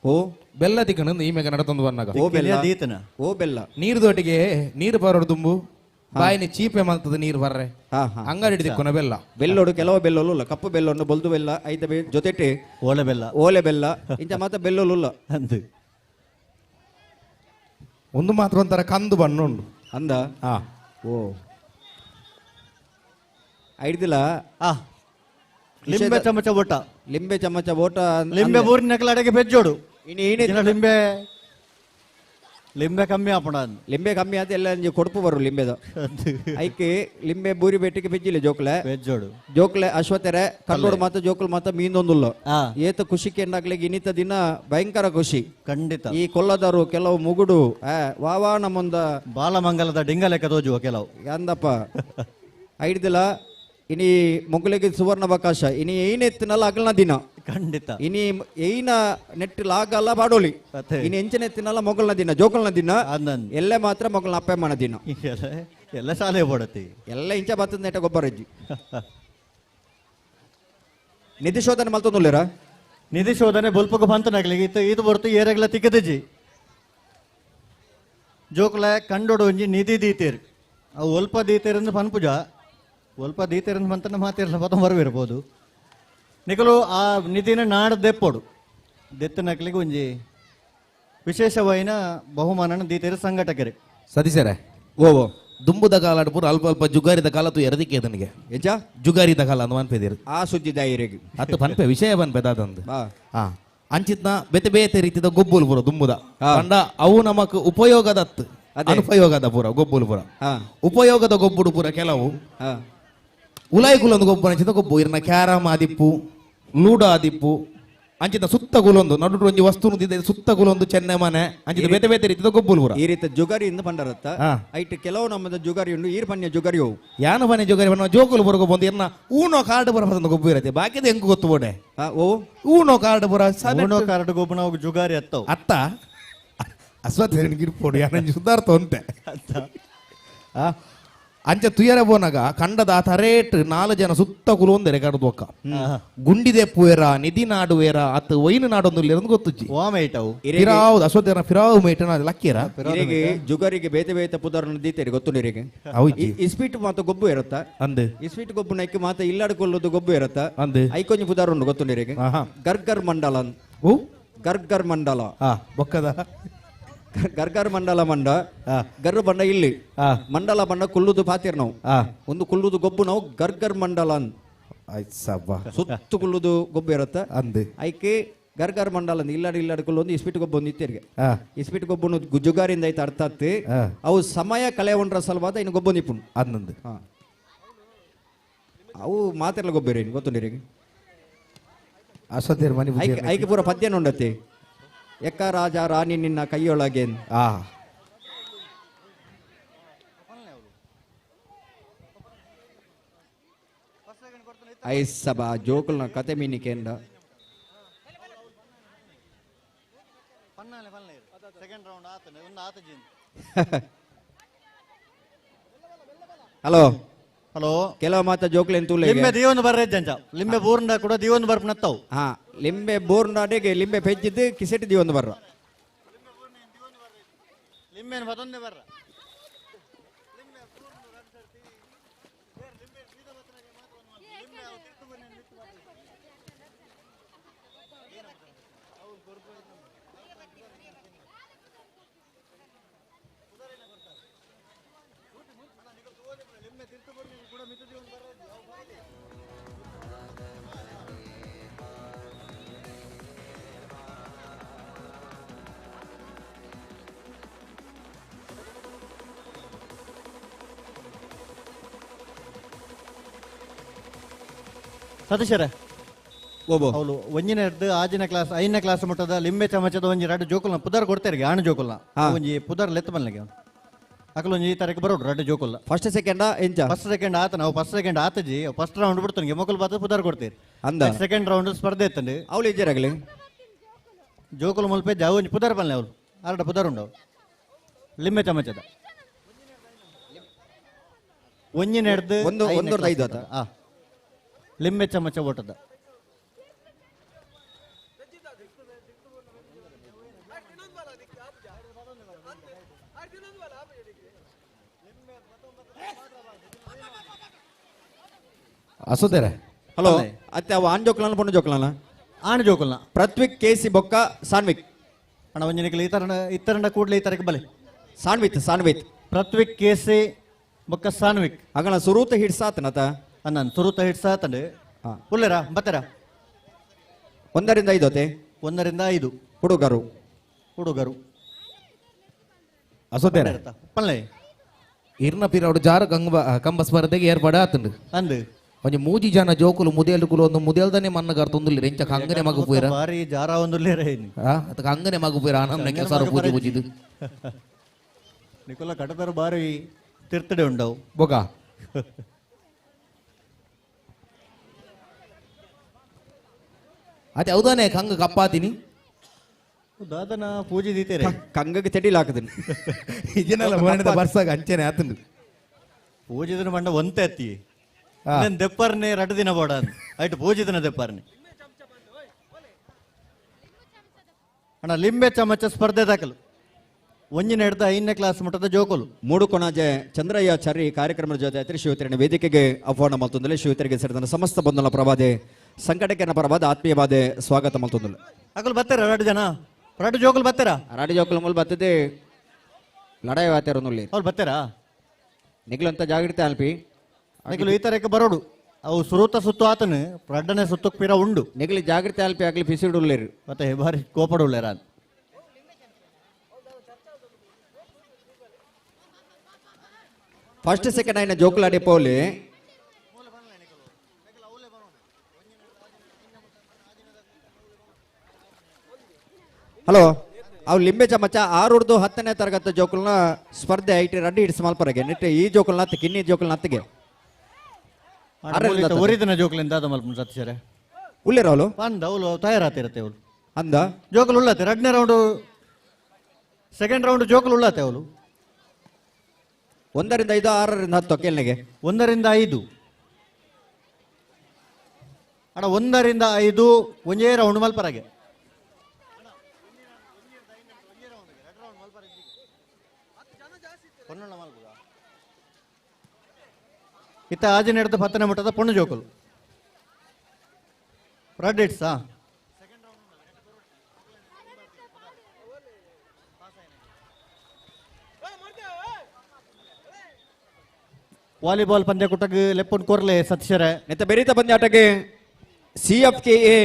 ಓ ಬೆಲ್ಲ ತಿಕ್ಕಂಡು ಈ ಮೇಕ ನಡತೊಂದು ವನ್ನಾಗ ಓ ಬೆಲ್ಲ ದೀತನ ಓ ಬೆಲ್ಲ ನೀರು ದೊಟ್ಟಿಗೆ ನೀರು ಬರೋಡು ತುಂಬು ಬಾಯಿನಿ ಚೀಪೆ ಮಲ್ತದ ನೀರು ಬರ್ರೆ ಹಾ ಹಾ ಅಂಗಡಿ ತಿಕ್ಕೊನ ಬೆಲ್ಲ ಬೆಲ್ಲೋಡು ಕೆಲವು ಬೆಲ್ಲೋಲ್ಲ ಕಪ್ಪು ಬೆಲ್ಲೊಂಡು ಬೊಲ್ದು ಬೆಲ್ಲ ಐದ ಜೊತೆಟೆ ಓಲೆ ಬೆಲ್ಲ ಓಲೆ ಬೆಲ್ಲ ಇಂಚ ಮಾತ್ರ ಬೆಲ್ಲೋಲ್ಲ ಅಂದು ಒಂದು ಮಾತ್ರ ಒಂಥರ ಕಂದು ಬಣ್ಣ ಉಂಡು ಅಂದ ಹಾ ಓ ಐಡ್ದಿಲ್ಲ ಆ ಲಿಂಬೆ ಚಮಚ ಊಟ ಲಿಂಬೆ ಚಮಚ ಓಟ ಲಿಂಬೆ ಊರಿನ ಅಡೆಗೆ ಬೆಜ್ಜೋಡು ಇನ್ನು ಏನೇ ಲಿಂಬೆ ಲಿಂಬೆ ಕಮ್ಮಿ ಆಪಣ ಲಿಂಬೆ ಕಮ್ಮಿ ಆದ ಎಲ್ಲ ಒಂಜಿ ಕೊಡುಪು ಬರು ಲಿಂಬೆದ ಐಕೆ ಲಿಂಬೆ ಬೂರಿ ಬೆಟ್ಟಿಗೆ ಬೆಜ್ಜಿಲ್ಲ ಜೋಕ್ಲೆ ಬೆಜ್ಜೋಡು ಜೋಕ್ಲೆ ಅಶ್ವತೆರೆ ಕಲ್ಲೋಡು ಮಾತ ಜೋಕುಲು ಮಾತ ಮೀನೊಂದುಲ್ಲ ಆ ಏತ ಖುಷಿಗೆ ಎಂದಾಗ್ಲಿಗೆ ಇನ್ನಿತ ದಿನ ಭಯಂಕರ ಖುಷಿ ಖಂಡಿತ ಈ ಕೊಲ್ಲದರು ಕೆಲವು ಮುಗುಡು ವಾವಾ ನಮ್ಮೊಂದ ಬಾಲಮಂಗಲದ ಡಿಂಗ ಲೆಕ್ಕ ತೋಜುವ ಕೆಲವು ಯಾಂದಪ್ಪ ಐಡ್ದಿಲ್ಲ ಇನಿ ಮೊಗಲಿಗೆ ಸುವರ್ಣಾವಕಾಶ ಇನಿ ಏನೆತ್ತಿನಲ್ಲ ಅಗಲ್ನ ದಿನ ಖಂಡಿತ ಇನಿ ಏನ ನೆಟ್ಟಿಲ್ಲ ಆಗಲ್ಲ ಬಾಡೋಲಿ ಮತ್ತೆ ಇನಿ ಎಂಚನೆತ್ತಿನಲ್ಲ ಮೊಗಲ್ನ ದಿನ ಜೋಕಲ್ನ ದಿನ ಅಂದನ್ ಎಲ್ಲೇ ಮಾತ್ರ ಮೊಗಲ್ನ ಅಪ್ಪಮ್ಮನ ದಿನ ಎಲ್ಲ ಶಾಲೆ ಬೋಡತಿ ಎಲ್ಲ ಇಂಚ ಬತ್ತದ ನೆಟ್ಟ ಗೊಬ್ಬರ ಇಜ್ಜಿ ನಿಧಿ ಶೋಧನೆ ಮಲ್ತೊಂದುಲ್ಲೇರ ನಿಧಿ ಶೋಧನೆ ಬೊಲ್ಪಗ ಬಂತು ನಗ್ಲಿಗೆ ಇದು ಬರ್ತು ಏರೆಗ್ಲ ತಿಕ್ಕದಿಜ್ಜಿ ಜೋಕ್ಲ ಕಂಡೋಡು ಒಂಜಿ ನಿಧಿ ದೀತೇರು ಅವು ಒಲ್ಪ ದೀತೇರಂದು ಪನ್ಪುಜ ಒಲ್ಪ ದೀತೇರಂದು ಮಂತನ ಮಾತಿರಲ್ಲ ಪದ ಬರವಿರ್ಬೋದು ನಿಕಲು ಆ ನಿಧಿನ ನಾಡ ದೆಪ್ಪೋಡು ದೆತ್ತ ನಕ್ಲಿಗೆ ಒಂಜಿ ವಿಶೇಷವಾಯಿನ ಬಹುಮಾನನ ದೀತೇರು ಸಂಘಟಕರು ಸತೀಶರೇ ಓ ದುಂಬುದ ಕಾಲ ಪೂರ ಅಲ್ಪ ಅಲ್ಪ ಜುಗಾರಿದ ಕಾಲ ತು ಎರದಿಕ್ಕೆ ನನಗೆ ಎಜ ಜುಗಾರಿದ ಕಾಲ ಅಂತ ಪನ್ಪೆದಿರು ಆ ಸುದ್ದಿ ದಾಯಿರೆಗೆ ಅತ್ತು ಪನ್ಪೆ ವಿಷಯ ಪನ್ಪೆದಾದಂದು ಬಾ ಹಾ ಅಂಚಿತ್ನ ಬೇತೆ ಬೇತೆ ರೀತಿದ ಗೊಬ್ಬುಲು ಪೂರ ದುಂಬುದ ಹಾ. ಕಂಡ ಅವು ನಮಕ್ ಉಪಯೋಗದತ್ತು ಅದೇ. ಅನುಪಯೋಗದ ಪೂರ ಗೊಬ್ಬುಲು ಪೂರ ಹಾ ಉಪಯೋಗದ ಗೊಬ್ಬುಡು ಪೂರ ಕೆಲವು ಹಾ ಉಲಾಯಿಗುಲೊಂದು ಗೊಬ್ಬು ಅಂಚಿದ ಗೊಬ್ಬು ಇರ್ನ ಕ್ಯಾರಮ್ ಆದಿಪ್ಪು ಲೂಡೋ ಆದಿಪ್ಪು ಅಂಚಿದ ಸುತ್ತ ಗುಲೊಂದು ನಡು ಒಂಜಿ ವಸ್ತು ಸುತ್ತ ಗುಲೊಂದು ಚೆನ್ನೆ ಮನೆ ಅಂಚಿದ ಬೇತೆ ಬೇತೆ ರೀತಿದ ಗೊಬ್ಬುಲು ಪೂರ ಈ ರೀತಿ ಜುಗಾರಿ ಇಂದ ಪಂಡರತ್ತ ಹಾ. ಐಟ್ ಕೆಲವು ನಮ್ಮದ ಜುಗಾರಿ ಉಂಡು ಈರ್ ಪನ್ಯ ಜುಗಾರಿ ಹೋವು ಯಾನ ಮನೆ ಜೋಗರಿ ಬಣ್ಣ ಜೋಕುಲು ಪೂರ ಗೊಬ್ಬು ಇರ್ನ ಊನೋ ಕಾರ್ಡ್ ಪೂರ ಬಂದ ಗೊಬ್ಬು ಇರತ್ತೆ ಬಾಕಿದ ಹೆಂಗ್ ಗೊತ್ತು ಬೋಡೆ ಓ ಊನೋ ಕಾರ್ಡ್ ಪೂರ ಊನೋ ಕಾರ್ಡ್ ಗೊಬ್ಬನ ಅವು ಜುಗಾರಿ ಅತ್ತವು ಅತ್ತ ಅಸ್ವತ್ಗಿರ್ಪೋಡು ಯಾನ ಸುಧಾರ್ಥ ಅಂತೆ ಅಂಚ ತುಯರ ಬೋನಾಗ ಕಂಡದ ತರೇಟ್ 4 ಜನ ಸುತ್ತ ಕುಲೊಂದೆ ರೆಕಾರ್ಡ್ ಬೊಕ್ಕ ಗುಂಡಿದೆ ಪುಯರ ನಿಧಿ ನಾಡುವೇರ ಅತ್ ಒಯ್ನು ನಾಡೊಂದು ಇಲ್ಲಿರಂದು ಗೊತ್ತುಜ್ಜಿ ಓಮೆ ಇಟ್ಟವು ಫಿರಾವ್ ಅಸ್ವತ್ನ ಫಿರಾವ್ ಮೇಟನ ಲಕ್ಕಿರ ಇರೆಗೆ ಜುಗಾರಿಗೆ ಬೇತೆ ಬೇತೆ ಪುದರ್ನ ದೀತೇರಿ ಗೊತ್ತು ನೀರಿಗೆ ಹೌಜಿ ಇಸ್ಪೀಟ್ ಮಾತ ಗೊಬ್ಬು ಇರತ್ತ ಅಂದೆ ಇಸ್ಪೀಟ್ ಗೊಬ್ಬು ನೈಕೆ ಮಾತ ಇಲ್ಲಾಡ್ಕೊಳ್ಳೋದು ಗೊಬ್ಬು ಇರತ್ತ ಅಂದೆ ಐಕೊಂಜಿ ಪುದಾರ ಉಂಡು ಗೊತ್ತು ನೀರಿಗೆ ಆಹಾ ಗರ್ಗರ್ ಮಂಡಲ ಅಂತ. ಓ ಗರ್ಗರ್ ಮಂಡಲ ಹಾ ಬೊಕ್ಕದ ಗರ್ಗರ್ ಮಂಡಲ ಮಂಡ ಹಾ ಗರ್ರ ಬಂಡ ಇಲ್ಲಿ ಹಾ ಮಂಡಲ ಬಂಡ ಕುಲ್ಲುದು ಪಾತಿರ್ ನಾವು ಹಾ ಒಂದು ಕುಲ್ಲುದು ಗೊಬ್ಬು ನಾವು ಗರ್ಗರ್ ಮಂಡಲ ಅಂತ ಆಯ್ತು ಸಬ್ಬ ಸುತ್ತು ಕುಲ್ಲುದು ಗೊಬ್ಬು ಇರತ್ತ ಅಂದೆ ಐಕೆ ಗರ್ಗರ್ ಮಂಡಲ ಅಂತ ಇಲ್ಲಾಡ್ಕೊಳ್ಳೋ ಒಂದು ಇಸ್ಪೀಟ್ ಗೊಬ್ಬು ಒಂದು ಇತ್ತಿರ್ಗೆ ಹಾ ಇಸ್ಪೀಟ್ ಗೊಬ್ಬನು ಜುಗಾರಿಂದ ಐತೆ ಅರ್ಥಾತ್ ಹಾ ಅವು ಸಮಯ ಕಳೆಯೊಂಡ್ರ ಸಲವಾದ ಇನ್ನು ಗೊಬ್ಬು ನಿಪುಣ್ ಅನ್ನಂದು ಹಾ ಅವು ಮಾತೆಲ್ಲ ಗೊಬ್ಬರ ಗೊತ್ತುಂಡಿರಿ ಅಸೋದೇರ್ ಮನಿ ಐಕೆ ಪೂರ ಪದ್ಯನ ಉಂಡತಿ ಎಕ್ಕ ರಾಜ ರಾಣಿ ನಿನ್ನ ಕೈಯೊಳಗೆ ಆ ಐಸ್ ಸಭಾ ಜೋಕುಲ್ನ ಕತೆ ಮೀನಿಕೆಂಡ ಹಲೋ ಹಲೋ ಕೆಲವು ಮಾತ ಜೋಕ್ಲೆನ್ ತೂಲೆ ಲಿಂಬೆ ದೀವನ್ ಬರ್ರೆ ಜಂಜ ಲಿಂಬೆ ಬೂರ್ಂಡ ಕೂಡ ದೀವನ್ ಬರ್ಪ್ ನತ್ತವು ಹಾ ಲಿಂಬೆ ಬೋರ್ನಾಡೆಗೆ ಲಿಂಬೆ ಪೆಜ್ಜಿದ್ದು ಕಿಸೆಟ್ ದಿವೊಂದು ಬರ್ರ ಲಿಂಬೆನ್ ಮತ್ತೊಂದೇ ಬರ್ರ ಸತೀಶರೇ ಓಬೋ ಅವಳು ಒಂಜಿನ ಹಿಡ್ದು ಆಜಿನ ಕ್ಲಾಸ್ 5ನೇ ಕ್ಲಾಸ್ ಮುಟ್ಟದ ಲಿಂಬೆ ಚಮಚದ ಒಂಜಿ ರಡ್ಡು ಜೋಕುಲ್ನ ಪುದರ್ ಕೊಡ್ತೇರಿಗೆ ಆಣು ಜೋಕುಲ್ನ ಹಾ. ಒಂಜಿ ಪುದರ್ ಲೆತ್ತ ಬನ್ನಿಗೆ ಅಕಲ್ ಒಂಜಿ ಈ ತರಕ್ಕೆ ಬರೋಡು ರಡ್ಡು ಜೋಕುಲ್ಲ ಫಸ್ಟ್ ಸೆಕೆಂಡ ಎಂಚ ಫಸ್ಟ್ ಸೆಕೆಂಡ್ ಆತ ನಾವು ಫಸ್ಟ್ ಸೆಕೆಂಡ್ ಆತಜಿ ಫಸ್ಟ್ ರೌಂಡ್ ಬಿಡ್ತಾನೆ ಮೊಕಲ್ ಬಾತ ಪುದರ್ ಕೊಡ್ತೀರಿ ಅಂದ ಸೆಕೆಂಡ್ ರೌಂಡ್ ಸ್ಪರ್ಧೆ ಇತ್ತಂడి ಅವಳು ಇಜ್ಜರಾಗಲಿ ಜೋಕುಲು ಮುಲ್ಪೆ ಜಾವು ಒಂಜಿ ಪುದರ್ ಬನ್ನಿ ಅವಳು ಆರಡ ಪುದರ್ ಉಂಡು ಲಿಂಬೆ ಚಮಚದ ಒಂಜಿನ ಹಿಡ್ದು ಒಂದೊಂದು 5 ಆತ ಆ ಲಿಂಬೆ ಚಮಚ ಓಟದ ಅಸೋದೇರ ಹಲೋ ಅತ್ತೆ ಅವ ಆನ್ ಜೋಕ್ಲನ ಪೊಣ್ಣು ಜೋಕ್ಲನ ಆಣು ಜೋಕುಲ್ನ ಪ್ರತ್ವಿಕ್ ಕೇಸಿ ಬೊಕ್ಕ ಸಾನ್ವಿಕ್ ಅಣ್ಣ ಒಂಜಿನಿಕಲ್ ಇತರಂಡ ಕೂಡ್ಲೆ ಈ ತರಕ್ಕೆ ಬಲೆ ಸಾನ್ವಿತ್ ಪ್ರತ್ವಿಕ್ ಕೇಸಿ ಬೊಕ್ಕ ಸಾನ್ವಿಕ್ ಅಂಗನ ಸುರೂತ ಹಿಡ್ಸಾತನತ ಅನ್ನ ಸುರುತ ಹಿಡ್ಸ ಆತಂಡು ಹಾ. ಉಲ್ಲೆರ ಬತ್ತೆರ 1 ರಿಂದ 5 ಅತೆ 1 ರಿಂದ 5 ಹುಡುಗರು ಹುಡುಗರು ಅಸೋದೇರ ಪಲ್ಲೆ ಇರ್ನ ಪಿರೌಡು ಜಾರ ಕಂಬ ಸ್ಪರ್ಧೆಗೆ ಏರ್ಪಾಡು ಆತಂಡು ಅಂದು ಒಂಜಿ ಮೂಜಿ ಜನ ಜೋಕುಲು ಮುದೇಲ್ಕುಲು ಒಂದು ಮುದೇಲ್ದನೆ ಮನ್ನಗಾರ್ ತೊಂದುಲ್ಲೆ ಎಂಚ ಅಂಗನೆ ಮಗು ಪೂರ ಬಾರಿ ಜಾರ ಒಂದುಲ್ಲೇರ ಏನಿ ಅದಕ್ಕೆ ಅಂಗನೆ ಮಗು ಪೂರ ಆನಂದಕ್ಕೆ ಸಾರು ಪೂಜೆ ಪೂಜಿದು ನಿಕೋಲ ಕಟದರ ಬಾರಿ ತಿರ್ತಡೆ ಉಂಡವು ಬೊಗ ಅದೇ ಹೌದಾನೆ ಕಂಗ ಕಪ್ಪಾತೀನಿ ದಾದನ ಪೂಜೆ ದೀತೇರೆ ಕಂಗಗೆ ತೆಡಿಲ್ ಹಾಕದನ್ ಇದನ್ನೆಲ್ಲ ಮರಣಿದ ಬರ್ಸಾಗ ಅಂಚೆನೆ ಆತಂಡು ಪೂಜಿದನ ಮಂಡ ಒಂತೆ ಅತ್ತಿ ದೆಪ್ಪರ್ನೆ ರಡ್ಡು ದಿನ ಬೋಡ ಆಯ್ತು ಪೂಜಿದನ ದೆಪ್ಪರ್ನೆ ಅಣ್ಣ ಲಿಂಬೆ ಚಮಚ ಸ್ಪರ್ಧೆ ದಾಖಲು ಒಂಜಿನ ಹಿಡ್ದ 5ನೇ ಕ್ಲಾಸ್ ಮುಟ್ಟದ ಜೋಕುಲು ಮೂಡು ಕೊಣಾಜೆ ಚಂದ್ರಯ್ಯ ಚರ್ರಿ ಕಾರ್ಯಕ್ರಮದ ಜೊತೆ ಅತಿ ಶಿವತರಿನ ವೇದಿಕೆಗೆ ಆಹ್ವಾನ ಮಲ್ತೊಂದಲೆ ಶಿವತರಿಗೆ ಸೇರಿದ ಸಮಸ್ತ ಬಂಧುಗಳ ಪ್ರಭಾದೆ ಸಂಕಟಕ್ಕೆ ಪ್ರಭಾದ ಆತ್ಮೀಯವಾದೆ ಸ್ವಾಗತ ಮಲ್ತೊಂದಲೆ ಅಕಲ್ ಬತ್ತಾರ ರಡ್ಡು ಜನ ರಡ್ಡು ಜೋಕುಲು ಬತ್ತಾರ ರಾಡಿ ಜೋಕುಲ ಮೂಲ ಬತ್ತದೆ ಲಡಾಯಿ ವಾತಾರನುಲ್ಲಿ ಅವ್ರು ಬತ್ತಾರ ನಿಗ್ಲಂತ ಜಾಗೃತಿ ಅಲ್ಪಿ ನಿಖಲು ಈ ತರಕ್ಕೆ ಬರೋಡು ಅವು ಸುರುತ ಸುತ್ತು ಆತನು ರಡ್ಡನೆ ಸುತ್ತಕ್ ಪಿರ ಉಂಡು ನಿಗ್ಲಿ ಜಾಗೃತಿ ಅಲ್ಪಿ ಆಗ್ಲಿ ಪಿಸಿಡುಲ್ಲೇರು ಮತ್ತೆ ಬಾರಿ ಕೋಪಡ ಉಳ್ಳೇರ ಫಸ್ಟ್ ಸೆಕೆಂಡ್ ಆಯ್ನ ಜೋಕುಲ ಡಿಪೋಲಿ ಹಲೋ ಅವು ಲಿಂಬೆ ಚಮಚ 6 10ನೇ ತರಗತಿ ಜೋಕುಲ್ನ ಸ್ಪರ್ಧೆ ಐಟಿ ರಡ್ಡಿ ಹಿಡಿಸ್ ಮಲ್ಪರಗೆ ನಿಟ್ಟೆ ಈ ಜೋಕುಲ್ನ ಹತ್ತಿಗೆ ಇನ್ನಿ ಜೋಕುಲ್ನ ಹತ್ತಿಗೆ ಒರಿದಿನ ಜೋಕುಲಿಂದ ಅದ ಮಲ್ಪ ಸತ್ಯರೆ ಉಳ್ಳೇರ ಅವಳು ಬಂದ ಅವಳು ತಯಾರಾತಿರತ್ತೆ ಅವಳು ಅಂದ ಜೋಕುಲು ಉಳ್ಳತ್ತೆ 2ನೇ ರೌಂಡ್ ಸೆಕೆಂಡ್ ರೌಂಡ್ ಜೋಕುಲು ಉಳ್ಳತ್ತೆ ಅವಳು 1 ರಿಂದ 5 6 ರಿಂದ 10 ಕೆಲ್ನೆಗೆ 1 ರಿಂದ 5 ಅಣ್ಣ 1 ರಿಂದ 5 ಒಂದೇ ರೌಂಡ್ ಮಲ್ಪರಗೆ ಇತ್ತ ಆಜಿನ ಹಿಡ್ದು 10ನೇ ಮುಟ್ಟದ ಪೊಣ್ಣು ಜೋಕುಲು ರೆಡ್ ಇಟ್ಸಾ ವಾಲಿಬಾಲ್ ಪಂದ್ಯ ಕುಟಗ್ ಲೆಪ್ಪನ್ ಕೋರ್ಲೆ ಸತ್ಯರೆ ನೆತ್ತ ಬೆರೀತ ಪಂದ್ಯಾಟಕ್ಕೆ CFKA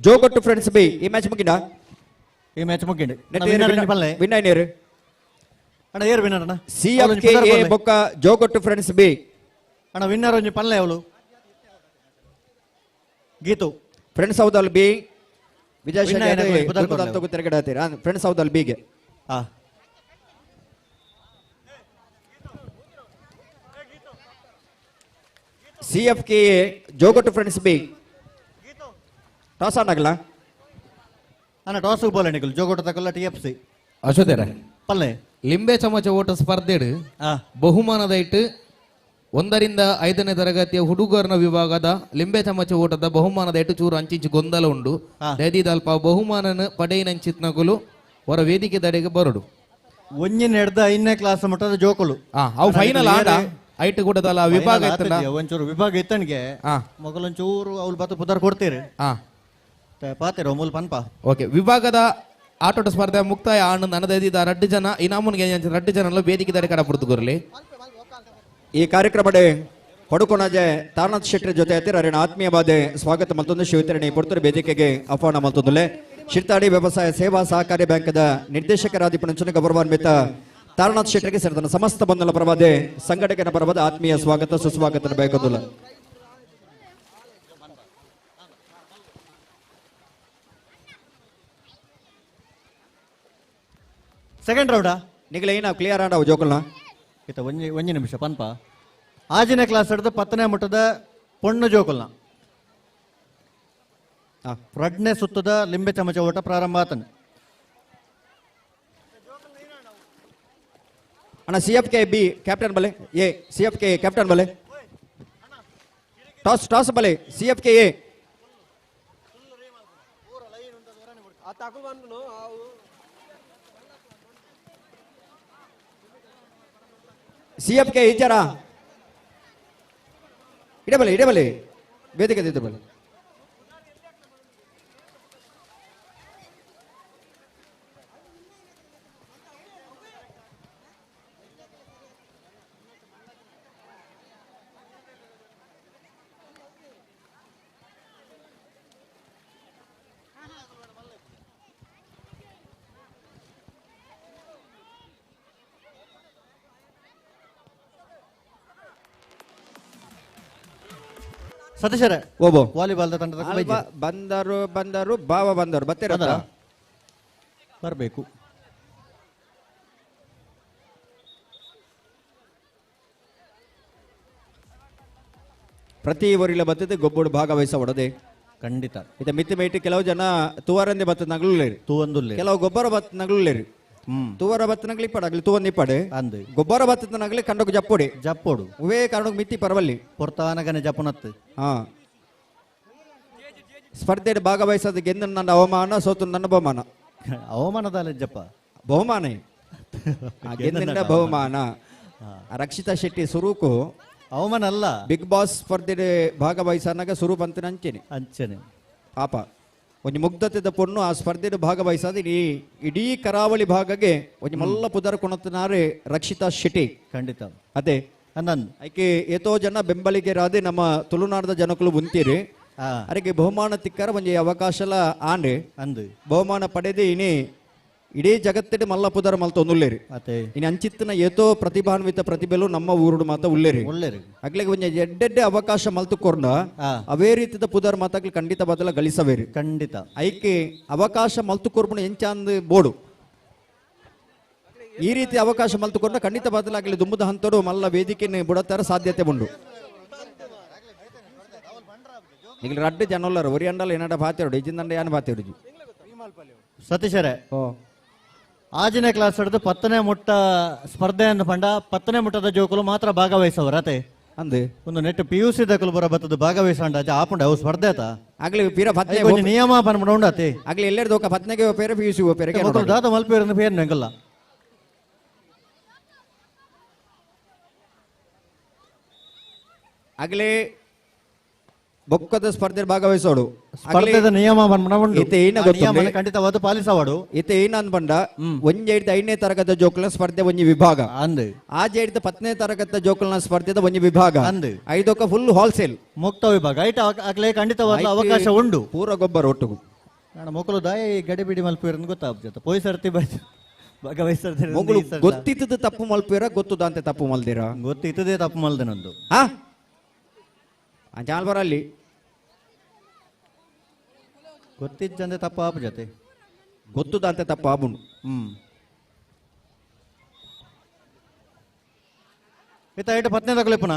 ಜೋಗೊಟ್ಟು ಫ್ರೆಂಡ್ಸ್ ಬಿ ಈ ಮ್ಯಾಚ್ ಮುಗಿದ ಈ ಮ್ಯಾಚ್ ಮುಗಿಂಡು ವಿನ್ ಆಯ್ನೇರು ಅಣ್ಣ ಏರ್ ವಿನ್ನರ್ ಅಣ್ಣ CFKA ಬೊಕ್ಕ ಜೋಗೊಟ್ಟು ಫ್ರೆಂಡ್ಸ್ ಬಿ ಅಣ್ಣ ವಿನ್ನರ್ ಒಂಜಿ ಪಲ್ಲೆ ಅವಳು ಗೀತು ಫ್ರೆಂಡ್ಸ್ ಹೌದಲ್ ಬಿ ವಿಜಯ್ ವಿನಯ್ ಶೆಟ್ಟಿ ನಗರ ಬುಧವಾರ ತಗೋ ತಿರುಗಡಾತೀರಾ ಫ್ರೆಂಡ್ಸ್ ಹೌದಲ್ ಬಿಗೆ ಹಾ CFK ಜೋಗಟ್ಟು ಫ್ರೆಂಡ್ಸ್ ಬಿ ಟಾಸ್ ಆಡಾಗಲ್ಲ ಅನ್ನ ಟಾಸ್ ಬೋಲ ನಿಕಲ್ ಜೋಗೋಟ ತಕಲ್ಲ TFC ಅಶೋಧೇರ ಪಲ್ಲೆ ಲಿಂಬೆ ಚಮಚ ಓಟ ಸ್ಪರ್ಧೆಡು ಆ ಬಹುಮಾನದ ಇಟ್ಟು 1ರಿಂದ 5ನೇ ತರಗತಿಯ ಹುಡುಗರನ ವಿಭಾಗದ ಲಿಂಬೆ ಚಮಚ ಓಟದ ಬಹುಮಾನದ ಇಟ್ಟು ಚೂರು ಅಂಚಿಂಚು ಗೊಂದಲ ಉಂಡು ಹಾ. ದಯದಿದಲ್ಪ ಬಹುಮಾನನ ಪಡೆಯಿನಂಚಿತ್ನಗುಲು ಹೊರ ವೇದಿಕೆ ದಡೆಗೆ ಬರಡು ಒಂಜಿನ ಹಿಡ್ದ 5ನೇ ಕ್ಲಾಸ್ ಮಟ್ಟದ ಜೋಕುಲು ಅವು ಫೈನಲ್ ಆಡ ಐಟ್ ಕೂಡದಲ್ಲ ವಿಭಾಗ ಇತ್ತಲ್ಲ ಒಂಚೂರು ವಿಭಾಗ ಇತ್ತನ್ಗೆ ಹಾ ಮೊಗಲೊಂಚೂರು ಅವ್ಲು ಬತ್ತು ಪುದರ್ ಕೊಡ್ತೀರಿ ಹಾ ಪಾತಿರೋ ಮೂಲ್ ಪನ್ಪ ಓಕೆ ವಿಭಾಗದ ಆಟೋಟ ಸ್ಪರ್ಧೆ ಮುಕ್ತಾಯ ಆನಂದ್ ನನದೈದ 2 ಜನ ಇನಾಮುನ್ಗೆ 2 ಜನಲ್ಲ ವೇದಿಕೆ ದಡೆ ಕಡ ಪುಡ್ತುಗುರ್ಲಿ ಈ ಕಾರ್ಯಕ್ರಮಡೆ ಹೊಡುಕೊಣಜೆ ತಾರನಾಥ್ ಶೆಟ್ಟಿ ಜೊತೆ ಹತ್ತಿರ ಆತ್ಮೀಯವಾದ ಸ್ವಾಗತ ಮತ್ತೊಂದು ಶಿವತರಣಿ ಪುರ್ತೂರು ವೇದಿಕೆಗೆ ಆಹ್ವಾನ ಮತ್ತೊಂದುಲೆ ಶಿರ್ತಾಡಿ ವ್ಯವಸಾಯ ಸೇವಾ ಸಹಕಾರಿ ಬ್ಯಾಂಕದ ನಿರ್ದೇಶಕರಾದಿ ಪಂಚನ ಗೌರವಾನ್ವಿತ ತಾರನಾಥ್ ಶೆಟ್ಟರಿಗೆ ಸೇರಿದ ಸಮಸ್ತ ಬಂಧುಗಳ ಪರವಾದೆ ಸಂಘಟಕರ ಪರವಾದ ಆತ್ಮೀಯ ಸ್ವಾಗತ ಸುಸ್ವಾಗತ ಬೇಕಂದುಲ್ಲ ಸೆಕೆಂಡ್ ರೌಂಡಾ ನಿಗಲ ಏನ ಕ್ಲಿಯರ್ ಆಡವು ಜೋಕಲ್ನ ಇತ ಒಂಜಿ ನಿಮಿಷ ಪನ್ಪ ಆಜಿನ ಕ್ಲಾಸ್ ಹಿಡ್ದು 10ನೇ ಮುಟ್ಟದ ಪೊಣ್ಣು ಜೋಕುಲ್ನ 2ನೇ ಸುತ್ತದ ಲಿಂಬೆ ಚಮಚ ಓಟ ಪ್ರಾರಂಭ ಆತನ ಅಣ್ಣ CFK ಬಿ ಕ್ಯಾಪ್ಟನ್ ಬಲೆ ಎ CFK ಕ್ಯಾಪ್ಟನ್ ಬಲೆ ಟಾಸ್ ಟಾಸ್ ಬಲೆ CFK ಎ CFK ಇದ್ದಾರ ಇಡಬಲೆ ವೇದಿಕೆ ಇದ್ದ ಬಲೆ ಸತೀಶರೇ ಓಬೋ ವಾಲಿಬಾಲ್ ತಂಡದ ಬಂದರು ಬಾವ ಬಂದರು ಬತ್ತೀರ ಬರಬೇಕು ಪ್ರತಿ ಊರಿಲ ಬತ್ತದ ಗೊಬ್ಬಡು ಭಾಗವಹಿಸ ಹೊಡದೆ ಖಂಡಿತ ಇತ ಮಿತಿ ಮೇಟಿ ಕೆಲವು ಜನ ತುವಾರಂದೆ ಬತ್ತ ನಗಲುಲೇರಿ ತೂವೊಂದುಲ್ಲೆ ಕೆಲವು ಗೊಬ್ಬರ ಬತ್ತ ನಗಲುಲೇರಿ ತುವರ ಬತ್ತ ನಗಲಿ ಪಡಗಲಿ ತುವೊಂದಿ ಪಡೆ ಅಂದು ಗೊಬ್ಬರ ಬತ್ತ ನಗಲಿ ಕಂಡೋಗ ಜಪ್ಪೊಡಿ ಜಪ್ಪೋಡು ಉವೇ ಕಾರಣಕ್ಕೆ ಮಿತಿ ಪರವಲ್ಲಿ ಪೊರ್ತಾನಗನೆ ಜಪುನತ್ತು ಹಾ ಸ್ಪರ್ಧೆಯಲ್ಲಿ ಭಾಗವಹಿಸೋದು ಗೆದ್ದು ನನ್ನ ಅವಮಾನ ಸೋತು ನನ್ನ ಬಹುಮಾನ ಅವಮಾನದ ಜಪ್ಪ ಬಹುಮಾನ ಗೆದ್ದಿನ ಬಹುಮಾನ ರಕ್ಷಿತಾ ಶೆಟ್ಟಿ ಸುರೂಕು ಅವಮಾನ ಅಲ್ಲ ಬಿಗ್ ಬಾಸ್ ಸ್ಪರ್ಧೆ ಭಾಗವಹಿಸನಾಗ ಸುರೂಪ್ ಅಂತ ಅಂಚೆನೆ ಅಂಚನೆ ಪಾಪ ಒಂದು ಮುಗ್ಧತೆದ ಪೊಣ್ಣು ಆ ಸ್ಪರ್ಧೆಯಲ್ಲಿ ಭಾಗವಹಿಸೋದು ಇಡೀ ಕರಾವಳಿ ಭಾಗಗೆ ಒಂದು ಮಲ್ಲ ಪುದರ ಕೊಣತನಾರೆ ರಕ್ಷಿತಾ ಶೆಟ್ಟಿ ಖಂಡಿತ ಅದೇ ಅನ್ನಂದು ಆಕೆ ಏತೋ ಜನ ಬೆಂಬಲಿಗೆ ರಾದೆ ನಮ್ಮ ತುಳುನಾಡದ ಜನಕ್ಕಳು ಮುಂತೀರಿ ಅದಕ್ಕೆ ಬಹುಮಾನ ತಿಕ್ಕರ ಒಂಜಿ ಅವಕಾಶಲ ಆಂಡೆ ಅಂದು ಬಹುಮಾನ ಪಡೆದು ಇನಿ ಇಡೀ ಜಗತ್ತಿನ ಮಲ್ಲ ಪುದರ ಮಲ್ತ ಒಂದುಲ್ಲೇರಿ ಅತೆ ಇನಿ ಅಂಚಿತ್ತಿನ ಏತೋ ಪ್ರತಿಭಾನ್ವಿತ ಪ್ರತಿಭೆಲು ನಮ್ಮ ಊರುಡು ಮಾತ ಉಳ್ಳೇರಿ ಒಳ್ಳೆರಿ ಅಗ್ಲಿಗೆ ಒಂಜಿ ಎಡ್ಡೆಡ್ಡೆ ಅವಕಾಶ ಮಲ್ತುಕೊಂಡ ಅವೇ ರೀತಿದ ಪುದರ್ ಮಾತಾಗ್ಲಿ ಖಂಡಿತ ಬದಲ ಗಳಿಸವೇರಿ ಖಂಡಿತ ಐಕೆ ಅವಕಾಶ ಮಲ್ತುಕೊರ್ಬುಣ ಎಂಚಾಂದ್ ಬೋಡು ಈ ರೀತಿ ಅವಕಾಶ ಮಲ್ತುಕೊಂಡ ಖಂಡಿತ ಬದಲಾಗಲಿ ದುಂಬುದ ಹಂತಡು ಮಲ್ಲ ವೇದಿಕೆ ಬುಡತ್ತಾರ ಸಾಧ್ಯತೆ ಉಂಡು ಈಗ ರಡ್ಡು ಜನಲ್ಲರು ಒರಿ ಅಂಡಲ್ಲ ಏನಾಡ ಬಾತಿರೋಡು ಇಜಿಂದಂಡ ಯಾನು ಬಾತಿರೋದು ಸತೀಶರೇ ಓ ಆಜನೇ ಕ್ಲಾಸ್ ಹಿಡಿದು 10ನೇ ಮುಟ್ಟ ಸ್ಪರ್ಧೆಯನ್ನು ಪಂಡ 10ನೇ ಮುಟ್ಟದ ಜೋಕುಲು ಮಾತ್ರ ಭಾಗವಹಿಸವರು ಅತೆ ಅಂದು ಒಂದು ನೆಟ್ PUC ದಕಲು ಬರ ಬತ್ತದ ಭಾಗವಹಿಸಂಡ ಆಪುಂಡ ಅವು ಸ್ಪರ್ಧೆ ಆತ ಆಗ್ಲಿ ಪೀರ ಪತ್ನೆ ಒಂದು ನಿಯಮ ಪನ್ಮಡ ಉಂಡತೆ ಆಗ್ಲಿ ಎಲ್ಲರ ದೋಕ ಪತ್ನೆಗೆ ಪೇರೆ PUC ಪೇರೆ ಮಕ್ಕಳು ದಾತ ಮಲ್ಪೇರನ್ನು ಪೇರ್ ನಂಗಲ್ಲ ಆಗ್ಲಿ ಬೊಕ್ಕದ ಸ್ಪರ್ಧೆ ಭಾಗವಹಿಸೋಡು ಸ್ಪರ್ಧೆದ ನಿಯಮ ಪನ್ಮಡ ಉಂಡು ಈತ ಏನ ಗೊತ್ತುಂಡೆ? ನಿಯಮನ ಖಂಡಿತವಾದ ಪಾಲಿಸವಾಡು ಈತ ಏನಂದ್ ಬಂಡ ಒಂಜಿ ಹಿಡಿದ 5ನೇ ತರಗತಿ ಜೋಕುಲ ಸ್ಪರ್ಧೆ ಒಂಜಿ ವಿಭಾಗ ಅಂದು ಆಜ ಹಿಡಿದ 10ನೇ ತರಗತಿ ಜೋಕುಲ ಸ್ಪರ್ಧೆದ ಒಂಜಿ ವಿಭಾಗ ಅಂದು ಐದೊಕ್ಕ ಫುಲ್ ಹೋಲ್ಸೇಲ್ ಮುಕ್ತ ವಿಭಾಗ ಐಟ ಆಗ್ಲೇ ಖಂಡಿತವಾದ ಅವಕಾಶ ಉಂಡು ಪೂರ ಗೊಬ್ಬರ ಒಟ್ಟುಗು ನಾನು ಮಕ್ಕಳು ದಾಯ ಗಡಿಬಿಡಿ ಮಲ್ಪೇರನ್ನು ಗೊತ್ತಾಗ್ತದೆ ಪೊಯ್ ಸರ್ತಿ ಭಾಗವಹಿಸ್ತಾರೆ ಮಗಳು ಗೊತ್ತಿದ್ದದ ತಪ್ಪು ಮಲ್ಪೀರ ಗೊತ್ತದ ಅಂತ ತಪ್ಪು ಮಲ್ದಿರ ಗೊತ್ತಿತ್ತದೇ ತಪ್ಪು ಮಲ್ದೆ ನಂದು ಹಾ ಜಾಲ್ ಬರಲ್ಲಿ ಗೊತ್ತಿದ್ದಂದೆ ತಪ್ಪ ಆಪ ಜೊತೆ ಗೊತ್ತುದಂತೆ ತಪ್ಪ ಆಬುಂಡು ಇತ್ತ ಐಟು ಪತ್ನೇ ತಗೊಳ್ಳಿಪ್ಪನ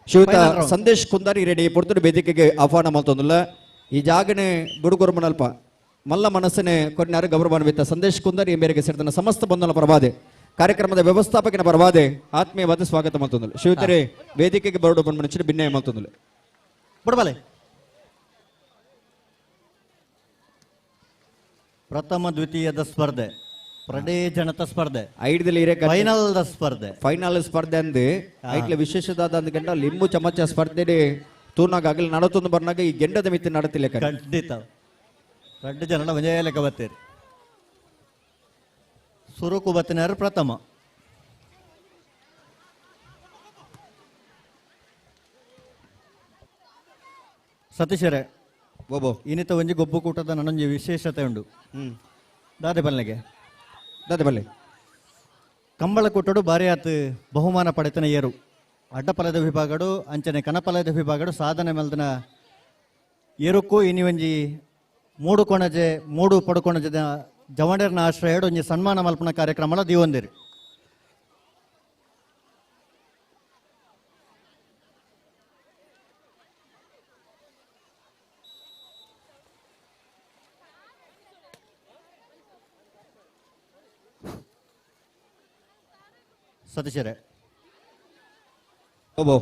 ಶ್ರೀಯುತ Final round. ಸಂದೇಶ್ ಕುಂದಾರಿ ರೆಡ್ಡಿ ಪುರ್ತುಡು ವೇದಿಕೆಗೆ ಆಹ್ವಾನ ಮಲ್ತೊಂದುಲ್ಲ ಈ ಜಾಗನೆ ಬುಡುಗುರುಮನಲ್ಪ ಮಲ್ಲ ಮನಸ್ಸನೆ ಕೊರಿನಾರು ಗೌರವಾನ್ವಿತ ಸಂದೇಶ್ ಕುಂದಾರಿ ಮೇರೆಗೆ ಸೇರಿದ ಸಮಸ್ತ ಬಂಧನ ಪರವಾದೆ ಕಾರ್ಯಕ್ರಮದ ವ್ಯವಸ್ಥಾಪಕನ ಪರವಾದೆ ಆತ್ಮೀಯವಾದ ಸ್ವಾಗತ ಮಲ್ತೊಂದುಲ್ಲ ಶ್ರೀಯುತರೆ ವೇದಿಕೆಗೆ ಬರಡು ಬಂದು ಭಿನ್ನಯ ಮಲ್ತೊಂದುಲ್ಲ ಬಿಡಬಲೆ ಪ್ರಥಮ ದ್ವಿತೀಯದ ಸ್ಪರ್ಧೆ ಪ್ರಡೇಜನತ ಸ್ಪರ್ಧೆ ಐಡ್ದಲ್ಲಿ ಇರೇ ಫೈನಲ್ ದ ಸ್ಪರ್ಧೆ ಫೈನಲ್ ಸ್ಪರ್ಧೆ ಅಂದು ಐಟ್ಲ ವಿಶೇಷದಾದ ಅಂದ್ ಗಂಟ ಲಿಂಬು ಚಮಚ ಸ್ಪರ್ಧೆ ತೂರ್ನಾಗ ಆಗಲಿ ನಡತೊಂದು ಬರ್ನಾಗ ಈ ಗೆಂಡದ ಮಿತಿ ನಡತಿಲ್ಲ ಖಂಡಿತ ದೊಡ್ಡ ಜನರ ವಿಜಯ ಲೆಕ್ಕ ಬತ್ತೀರಿ ಸುರುಕು ಬತ್ತಿನಾರು ಪ್ರಥಮ ಸತೀಶರೇ ಓಬೋ ಇನ್ನಿತ ಒಂಜಿ ಗೊಬ್ಬು ಕೂಟದ ನನ್ನೊಂಜಿ ವಿಶೇಷತೆ ಉಂಡು ದಾದೆ ಬಲ್ಲೆಗೆ ದಾದೆ ಬಲ್ಲೆ ಕಂಬಳ ಕೂಟಡು ಬಾರಿ ಆತು ಬಹುಮಾನ ಪಡೆತನ ಏರು ಅಡ್ಡಪಲದ ವಿಭಾಗಡು ಅಂಚನೆ ಕನಪಲದ ವಿಭಾಗಡು ಸಾಧನೆ ಮಲ್ದನ ಏರುಕ್ಕೂ ಇನಿ ಒಂಜಿ ಮೂಡು ಕೊಣಜೆ ಮೂಡು ಪಡುಕೊಣಜದ ಜವಣರ್ನ ಆಶ್ರಯಡು ಒಂಜಿ ಸನ್ಮಾನ ಮಲ್ಪನ ಕಾರ್ಯಕ್ರಮ ದೀವೊಂದಿರಿ ಸತೀಶರೇ ಓಬೋ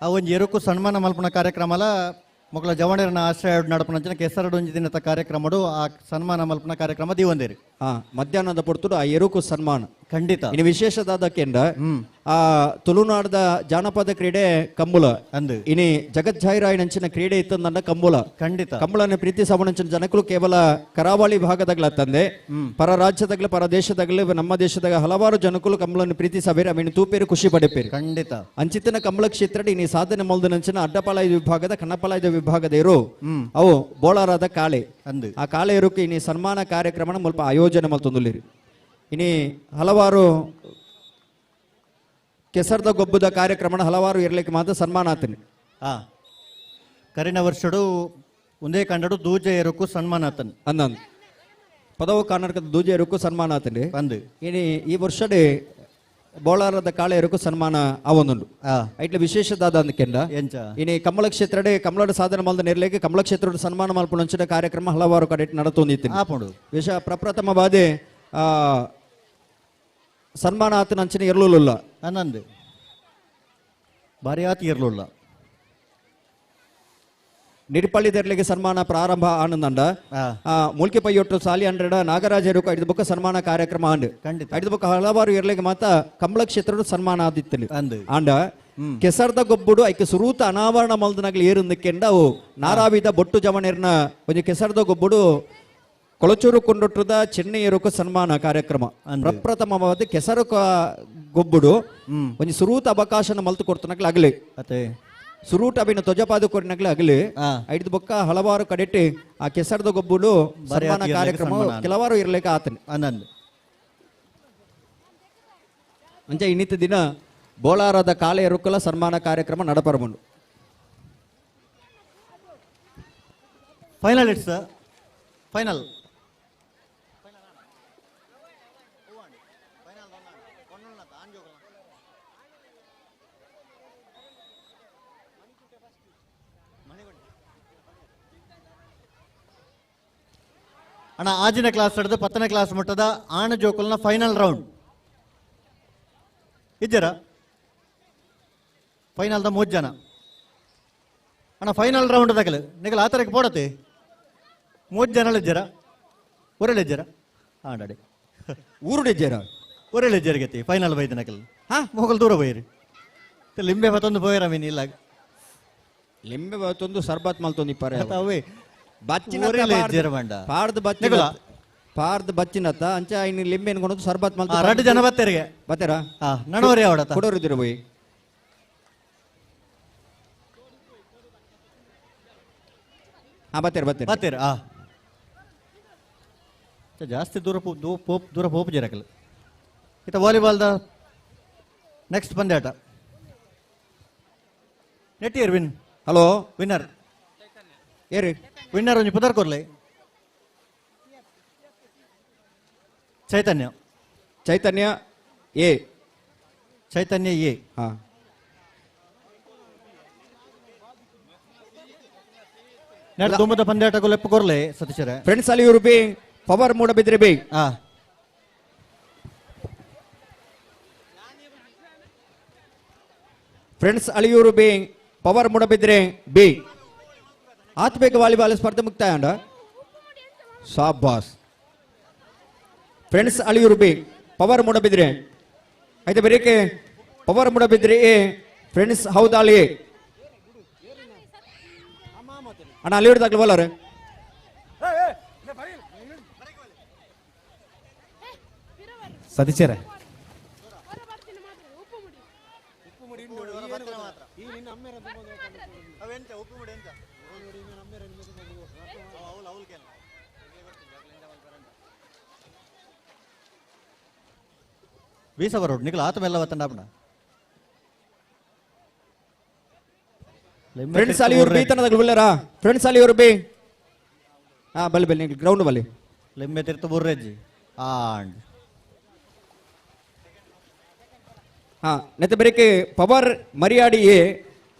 ಆ ಒಂಜಿ ಎರುಕು ಸನ್ಮಾನ ಮಲ್ಪನ ಕಾರ್ಯಕ್ರಮಲ ಮೊಕಲ ಜವಣರ್ನ ಆಶ್ರಯ ನಡಪನ ಕೆಸರಡು ಒಂಜಿ ದಿನದ ಕಾರ್ಯಕ್ರಮಡು ಆ ಸನ್ಮಾನ ಮಲ್ಪನ ಕಾರ್ಯಕ್ರಮ ದೀವೊಂದಿರಿ ಮಧ್ಯಾಹ್ನದ ಪೊರ್ತುಡು ಆ ಎರುಕು ಸನ್ಮಾನ ಖಂಡಿತ ಇನ್ನು ವಿಶೇಷದಾದ ಕೆಂಡ ಆ ತುಳುನಾಡದ ಜಾನಪದ ಕ್ರೀಡೆ ಕಂಬುಲ ಅಂದು ಇನಿ ಜಗಜ್ಜಾಹಿರಾಯ್ ನಂಚಿನ ಕ್ರೀಡೆ ಇತ್ತಂದ ಕಂಬುಲ ಖಂಡಿತ ಕಂಬಳನ ಪ್ರೀತಿ ಸವಣಂಚಿನ ಜನಕರು ಕೇವಲ ಕರಾವಳಿ ಭಾಗದಾಗ್ಲ ತಂದೆ ಪರ ರಾಜ್ಯದಾಗ್ಲ ಪರ ದೇಶದಾಗ್ಲ ನಮ್ಮ ದೇಶದಾಗ ಹಲವಾರು ಜನಕರು ಕಂಬಳನ ಪ್ರೀತಿ ಸಬೇರಿ ಅವಿನ ತೂಪೇರು ಖುಷಿ ಪಡೆಪೇರಿ ಖಂಡಿತ ಅಂಚಿತ್ತಿನ ಕಂಬಳ ಕ್ಷೇತ್ರ ಇನಿ ಸಾಧನೆ ಮಲ್ದ ನಂಚಿನ ಅಡ್ಡಪಾಲಾಯ ವಿಭಾಗದ ಕನ್ನಪಾಲಾಯದ ವಿಭಾಗದ ಇರು ಅವು ಬೋಳಾರದ ಕಾಳೆ ಅಂದು ಆ ಕಾಳೆ ಇರುಕ್ಕೆ ಇನಿ ಸನ್ಮಾನ ಕಾರ್ಯಕ್ರಮನ ಸ್ವಲ್ಪ ಆಯೋಜನೆ ಮಲ್ತೊಂದುಲ್ಲಿರಿ ಇನಿ ಹಲವಾರು ಕೆಸರ್ದ ಗೊಬ್ಬದ ಕಾರ್ಯಕ್ರಮನ ಹಲವಾರು ಇರ್ಲಿಕ್ಕೆ ಮಾತ್ರ ಸನ್ಮಾನ ಆತನಿ ಆ ಕರಿನ ವರ್ಷಡು ಒಂದೇ ಕಂಡಡು ದೂಜ ಎರುಕು ಸನ್ಮಾನ ಆತನ್ ಅಂದಂದು ಪದವು ಕರ್ನಾಟಕದ ದೂಜ ಇರುಕು ಸನ್ಮಾನ ಆತಂಡಿ ಅಂದು ಇನಿ ಈ ವರ್ಷಡೆ ಬೋಳಾರದ ಕಾಳೆ ಇರುಕು ಸನ್ಮಾನ ಅವೊಂದುಂಡು ಆ ಐಟ್ಲ ವಿಶೇಷದಾದ ಅಂದಕೆಂಡ ಎಂಚ ಇನಿ ಕಮಲ ಕ್ಷೇತ್ರಡೆ ಕಮಲಡ ಸಾಧನೆ ಮಲ್ದ ನಿರ್ಲೇಗೆ ಕಮಲ ಕ್ಷೇತ್ರ ಸನ್ಮಾನ ಮಲ್ಪುಣಂಚಿನ ಕಾರ್ಯಕ್ರಮ ಹಲವಾರು ಕಡೆ ನಡತೊಂದಿತ್ತು ಆಪುಂಡು ಪ್ರಪ್ರಥಮ ಬಾದೆ ಸನ್ಮಾನ ಆತನ ಅಂಚಿನ ಇರಲಿಲ್ಲ ಅನ್ನಂದು ಬಾರಿ ಆತಿ ಇರ್ಲಿಲ್ಲ ನಿರಿಪಳ್ಳಿದರ್ಲಿಗೆ ಸನ್ಮಾನ ಪ್ರಾರಂಭ ಆನಂದಂಡ ಆ ಮುಲ್ಕಿ ಪೈಯೊಟ್ಟು ಸಾಲಿ ಅಂಡ್ರೆಡ ನಾಗರಾಜರು ಐದು ಬುಕ್ಕ ಸನ್ಮಾನ ಕಾರ್ಯಕ್ರಮ ಆಂಡ್ ಖಂಡಿತ ಐದು ಬುಕ್ಕ ಹಲವಾರು ಇರ್ಲಿಕ್ಕೆ ಮಾತ ಕಂಬಳ ಕ್ಷೇತ್ರ ಸನ್ಮಾನ ಆದಿತ್ತಲಿ ಅಂದು ಆಂಡ ಕೆಸರ್ದ ಗೊಬ್ಬುಡು ಐಕೆ ಸುರೂತ ಅನಾವರಣ ಮಲ್ದನಾಗ್ಲಿ ಏರುಂದಕ್ಕೆಂಡ ಅವು ನಾರಾವಿದ ಬೊಟ್ಟು ಜವಣೆರ್ನ ಒಂಜಿ ಕೆಸರ್ದ ಗೊಬ್ಬುಡು ಕೊಳಚೂರು ಕೊಂಡೊಟ್ಟದ ಚೆನ್ನೈ ಏರುಕ ಸನ್ಮಾನ ಕಾರ್ಯಕ್ರಮ ಪ್ರಪ್ರಥಮವಾದ ಕೆಸರು ಗೊಬ್ಬುಡು ಒಂಜಿ ಸುರೂತ ಅವಕಾಶನ ಮಲ್ತು ಕೊಡ್ತನಕ್ಲ ಅಗಲಿ ಅತೆ ಸುರೂಟ ಅಭಿನ ತೊಜಪಾದ ಕೊರಿನಗ್ಲ ಅಗಲಿ ಐದು ಬೊಕ್ಕ ಹಲವಾರು ಕಡೆಟ್ಟಿ ಆ ಕೆಸರ್ದ ಗೊಬ್ಬುಡು ಸನ್ಮಾನ ಕಾರ್ಯಕ್ರಮ ಕೆಲವಾರು ಇರ್ಲಿಕ್ಕೆ ಆತನ ಅನ್ನಂದು ಅಂಚ ಇನ್ನಿತ ದಿನ ಬೋಳಾರದ ಕಾಳೆ ಎರುಕಲ ಸನ್ಮಾನ ಕಾರ್ಯಕ್ರಮ ನಡಪರಬಂಡು ಫೈನಲ್ ಇಟ್ಸ್ ಫೈನಲ್ ಅಣ್ಣ ಆಜಿನ ಕ್ಲಾಸ್ ಹಿಡಿದು 10ನೇ ಕ್ಲಾಸ್ ಮಟ್ಟದ ಆಣ ಜೋಕಲ್ನ ಫೈನಲ್ ರೌಂಡ್ ಇದ್ದೀರಾ ಫೈನಲ್ದ 3 ಜನ ಅಣ್ಣ ಫೈನಲ್ ರೌಂಡ್ ತಗಲು ನಿಗಲ ಆ ಥರಕ್ಕೆ ಪೋಡತ್ತೆ 3 ಜನಲಿದ್ದೀರಾ ಒರಳಿದ್ದೀರಾ ಆಡಾಡಿ ಊರುಡಿದ್ದೇರ ಒರಳಿದ್ದೀರಿಗತಿ ಫೈನಲ್ ಬೈದ ನಕಲ್ ಮೊಗಲ್ ದೂರ ಬೈರಿ ಲಿಂಬೆ ಮತ್ತೊಂದು ಬೋಯರ ಮೀನು ಇಲ್ಲ ಲಿಂಬೆ ಬತ್ತೊಂದು ಸರ್ಬತ್ ಮಲ್ತೊಂದು ಇಪ್ಪಾರೆ ಅವೇ ಬಚ್ಚಿನ ಮಂಡ ಪಾರ್ದ ಬಚ್ಚಿನ ಪಾರ್ದ ಬಚ್ಚಿನತ್ತ ಅಂಚ ಇನ್ನು ಲಿಂಬೆ ಅನ್ಕೊಂಡು ಸರ್ಬತ್ ಮಲ್ತ 2 ಜನ ಬತ್ತೇರಿಗೆ ಬತ್ತೇರಾ ನಡವರಿ ಅವಡ ಕೊಡೋರಿದ್ದೀರ ಬೈ ಬತ್ತೇರ ಬತ್ತೇರ ಬತ್ತೇರ ಜಾಸ್ತಿ ದೂರ ಪೋಪ್ ಜರಕಲ್ ಇತ್ತ ವಾಲಿಬಾಲ್ದ ನೆಕ್ಸ್ಟ್ ಪಂದ್ಯಾಟ ನೆಟ್ಟಿಯರ್ ವಿನ್ ಹಲೋ ವಿನ್ನರ್ ಏರಿ ವಿನ್ನರ್ ಒಂಜಿ ಪುದರ್ ಕೊರ್ಲೆ ಚೈತನ್ಯ ಚೈತನ್ಯ ಎ ಚೈತನ್ಯ ಎ ಹಾ ನೆಡ್ ದುಮ್ಮದ ಪಂದ್ಯಾಟಗೂ ಲೆಪ್ಪ ಕೊರ್ಲೆ ಸತೀಶರೇ friends Aliyur B power Moodbidri B ಆ friends Aliyur B power Moodbidri B ಆತ್ಬೇಕ ವಾಲಿಬಾಲ್ ಸ್ಪರ್ಧೆ ಮುಕ್ತಾಯ ಅಂಡ ಶಾಬಾಸ್ friends Aliyur B power Moodbidri అయితే ಬರೀಕೆ power Moodbidri A friends Houdal A ಅಣ್ಣ ಅಳಿಯೂರು ದಾಖಲು ಬೋಲರ್ ಸತೀಶರೇ ವೀಸ ಬರೋಡು ನಿಖಲ್ ಆತ ಮೇಲೆ ಅವತ್ತಂಡ ಫ್ರೆಂಡ್ಸ್ ಅಳಿಯೂರು ಬಿ ತನದ ಬುಲ್ಲರಾ ಫ್ರೆಂಡ್ಸ್ ಅಳಿಯೂರು ಬಿ ಹಾ ಬಲ್ಲಿ ಬಲ್ಲಿ ಗ್ರೌಂಡ್ ಬಲ್ಲಿ ಲೆಂಬೆ ತಿರ್ತು ಬುರ್ರೆಜ್ಜಿ ಆಂಡ್ ಹಾ ನೆತ್ತ ಬರೀಕೆ power Mariyadi A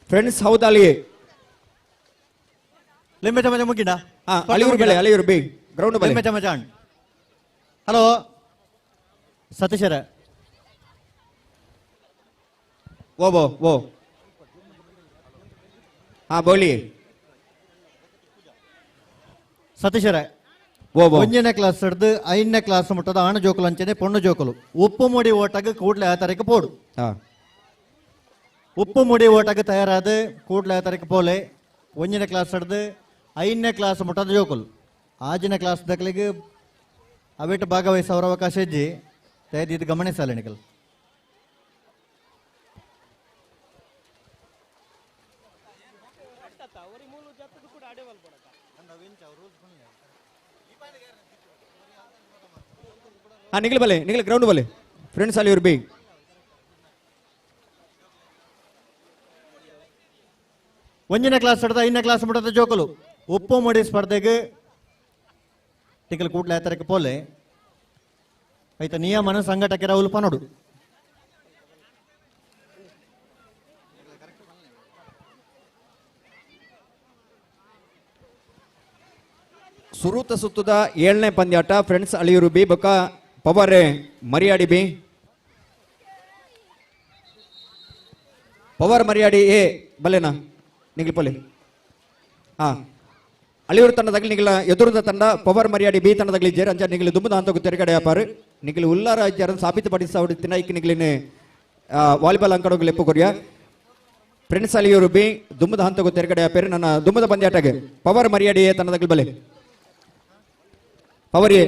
friends Houdal A ಲೆಂಬೆ ಚಮಚ ಮುಗಿಡ ಹಾ ಅಳಿಯೂರು ಬೆಳೆ ಅಳಿಯೂರು ಬಿ ಗ್ರೌಂಡ್ ಬಲ್ಲಿ ಲೆಂಬೆ ಚಮಚ ಆಂಡ್ ಹಲೋ ಸತೀಶರ ಓ ಹಾ ಬೋಲಿ ಸತೀಶರ ಓ ಒಂಜನೇ ಕ್ಲಾಸ್ ಹಿಡ್ದು 5ನೇ ಕ್ಲಾಸ್ ಮುಟ್ಟದ ಆಣ ಜೋಕುಲು ಅಂಚನೆ ಪೊಣ್ಣು ಜೋಕುಲು ಉಪ್ಪು ಮುಡಿ ಓಟಾಗ ಕೂಡ್ಲೆ ಆ ತಾರೀಕು ಪೋಡು ಹಾ ಉಪ್ಪು ಮುಡಿ ಓಟಾಗ ತಯಾರಾದ ಕೂಡ್ಲೆ ಆ ತಾರೀಕು ಪೋಲೆ ಒಂಜನೇ ಕ್ಲಾಸ್ ಹಿಡ್ದು 5ನೇ ಕ್ಲಾಸ್ ಮುಟ್ಟದ ಜೋಕುಲು ಆಜಿನ ಕ್ಲಾಸ್ ದಕ್ಲಿಗೆ ಅವಿಟ್ಟು ಭಾಗವಹಿಸೋರ ಅವಕಾಶ ಇಜ್ಜಿ ತಯದಿ ಇದು ಗಮನಿಸಲ್ಲ ನಿಕಲ್ ಹಾ ನಿಖಿಲ್ ಗ್ರೌಂಡ್ ಬಲ್ಲಿ ಫ್ರೆಂಡ್ಸ್ ಅಳಿಯೂರು ಬಿ ಒಂಜನೇ ಕ್ಲಾಸ್ ಹಿಡ್ದು 5ನೇ ಕ್ಲಾಸ್ ಮುಟ್ಟದ ಜೋಕುಲು ಉಪ್ಪು ಮುಡಿ ಸ್ಪರ್ಧೆಗೆ ಟಿಕಲ್ ಕೂಡ್ಲೆ ಆ ತಾರೀಕು ಪೋಲೆ ಐತ ನಿಯಮನ ಸಂಘಟಕರ ಉಲ್ಪ ನೋಡು ಸುರೂತ ಸುತ್ತದ 7ನೇ ಪಂದ್ಯಾಟ ಫ್ರೆಂಡ್ಸ್ ಅಳಿಯೂರು ಬಿ ಬೊಕ್ಕ power Mariyadi B power Mariyadi A ಬಲ್ಲೆನಾ ನಿಖಿಲ್ ಪೊಲಿ ಹಾ ಅಳಿಯೂರು ತಂಡದಾಗಲಿ ನಿಖಿಲ ಎದುರದ ತಂಡ ಪವರ್ ಮರಿಯಾಡಿ ಬಿ ತಂಡದಾಗಲಿ ಜೇರ್ ಅಂಚ ನಿಖಿಲ್ ದುಂಬದ ಹಂತಕ್ಕೂ ತೆರೆಗಡೆ ವ್ಯಾಪಾರ ನಿಖಿಲ್ ಉಲ್ಲಾರ ಇದ್ದಾರನ್ನು ಸಾಬೀತುಪಡಿಸಿನ ಇಕ್ಕಿ ನಿಖಿಲಿನ ವಾಲಿಬಾಲ್ ಅಂಕಡೋಗಿ ಲೆಪ್ಪು ಕೊರಿಯ ಫ್ರೆಂಡ್ಸ್ ಅಳಿಯೂರು ಬಿ ದುಂಬದ ಹಂತಕ್ಕೂ ತೆರೆಗಡೆ ವ್ಯಾಪಾರ ನನ್ನ ದುಂಬದ ಪಂದ್ಯಾಟಗೆ ಪವರ್ ಮರಿಯಾಡಿ ಎ ತಂಡದಾಗಲಿ ಬಲೆ ಪವರ್ ಎ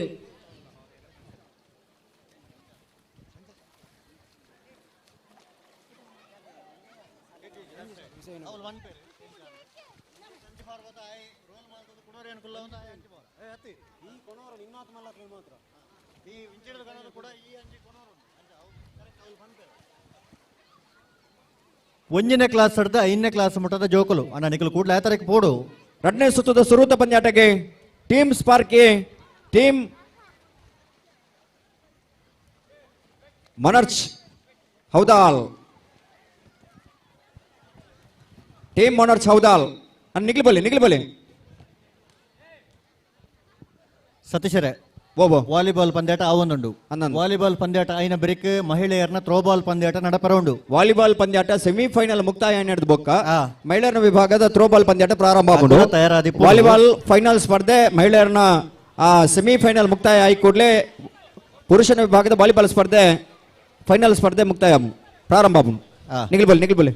ಒಂಜನೇ ಕ್ಲಾಸ್ ಹಿಡ್ದು 5ನೇ ಕ್ಲಾಸ್ ಮುಟ್ಟದ ಜೋಕುಲು ಅಣ್ಣ ನಿಖಲ್ ಕೂಡ್ಲೆ ಆ ತಾರೀಕು ಪೋಡು 2ನೇ ಸುತ್ತದ ಸುರೂತ ಪಂದ್ಯಾಟಕ್ಕೆ team spark A team monarch Houdal team monarch Houdal Nikhil ಬಲ್ಲಿ ಸತೀಶರೇ ಓ ವಾಲಿಬಾಲ್ ಪಂದ್ಯಾಟ ಆವೊಂದುಂಡು ಹನ್ನೊಂದು. ವಾಲಿಬಾಲ್ ಪಂದ್ಯಾಟ ಐನ ಬೆರಿಕ್ ಮಹಿಳೆಯರನ್ನ ಥ್ರೋಬಾಲ್ ಪಂದ್ಯಾಟ ನಡಪರೌಂಡು ವಾಲಿಬಾಲ್ ಪಂದ್ಯಾಟ ಸೆಮಿಫೈನಲ್ ಮುಕ್ತಾಯ ನಡೆದ ಬೊಕ್ಕ ಆ. ಮಹಿಳೆಯರ ವಿಭಾಗದ ಥ್ರೋಬಾಲ್ ಪಂದ್ಯಾಟ ಪ್ರಾರಂಭ ಆಗುಂಡು ಅದು ತಯಾರಾದಿ ಪೂರ್ವ. ವಾಲಿಬಾಲ್ ಫೈನಲ್ ಸ್ಪರ್ಧೆ ಮಹಿಳೆಯರನ್ನ ಸೆಮಿಫೈನಲ್ ಮುಕ್ತಾಯ ಆಗಿ ಕೂಡಲೇ ಪುರುಷನ ವಿಭಾಗದ ವಾಲಿಬಾಲ್ ಸ್ಪರ್ಧೆ ಫೈನಲ್ ಸ್ಪರ್ಧೆ ಮುಕ್ತಾಯ ಪ್ರಾರಂಭ ಆಗುಂಡು ಆ. ನಿಖಿಲ್ ಬಲ್ಲಿ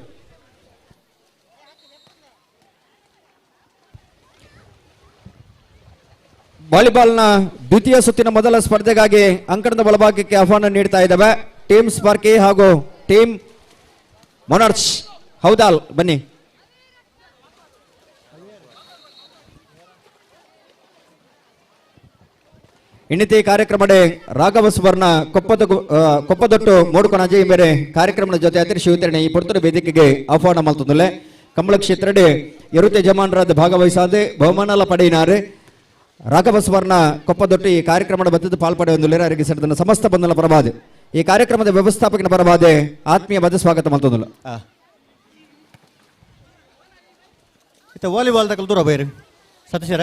ವಾಲಿಬಾಲ್ನ ದ್ವಿತೀಯ ಸುತ್ತಿನ ಮೊದಲ ಸ್ಪರ್ಧೆಗಾಗಿ ಅಂಕಣದ ಬಲಭಾಗಕ್ಕೆ ಆಹ್ವಾನ ನೀಡ್ತಾ ಇದ್ದಾವೆ ಟೀಮ್ ಸ್ಪಾರ್ಕಿ ಹಾಗೂ ಟೀಮ್ ಮೊನಾರ್ಚ್ ಹೌದಾಲ್ ಬನ್ನಿ ಇನ್ನಿತಿ ಕಾರ್ಯಕ್ರಮಡೆ ರಾಘವ ಸುವರ್ಣ ಕೊಪ್ಪದೊಟ್ಟು ಮೂಡುಕೊಣಜಿ ಬೇರೆ ಕಾರ್ಯಕ್ರಮದ ಜೊತೆ ಅತಿಥಿ ಶಿವತರಣಿ ಈ ಪುರ್ತುರ ವೇದಿಕೆಗೆ ಆಹ್ವಾನ ಮಲ್ತಂದುಲ್ಲೆ ಕಂಬಳ ಕ್ಷೇತ್ರಡೆ ಇರುತೆ ಜಮಾನರಾದ ಭಾಗವಹಿಸಾದೆ ಬಹುಮಾನಾಲ ಪಡೆಯಿನಾರೆ ರಾಘವಸ್ವರ್ಣ ಕೊಪ್ಪದೊಟ್ಟು ಈ ಕಾರ್ಯಕ್ರಮದ ಬದ್ಧತೆ ಪಾಲ್ಪಡೆ ಒಂದು ಲೇರಾರಿಗೆ ಸೇರಿದ ಸಮಸ್ತ ಬಂಧನ ಪರವಾದೆ ಈ ಕಾರ್ಯಕ್ರಮದ ವ್ಯವಸ್ಥಾಪಕನ ಪರವಾದೆ ಆತ್ಮೀಯ ಬದ್ಧ ಸ್ವಾಗತ ಮಲ್ತೊಂದುಲ್ಲ ಇತ್ತ ವಾಲಿಬಾಲ್ ತಕಲ್ ದೂರ ಬೈರಿ ಸತೀಶರ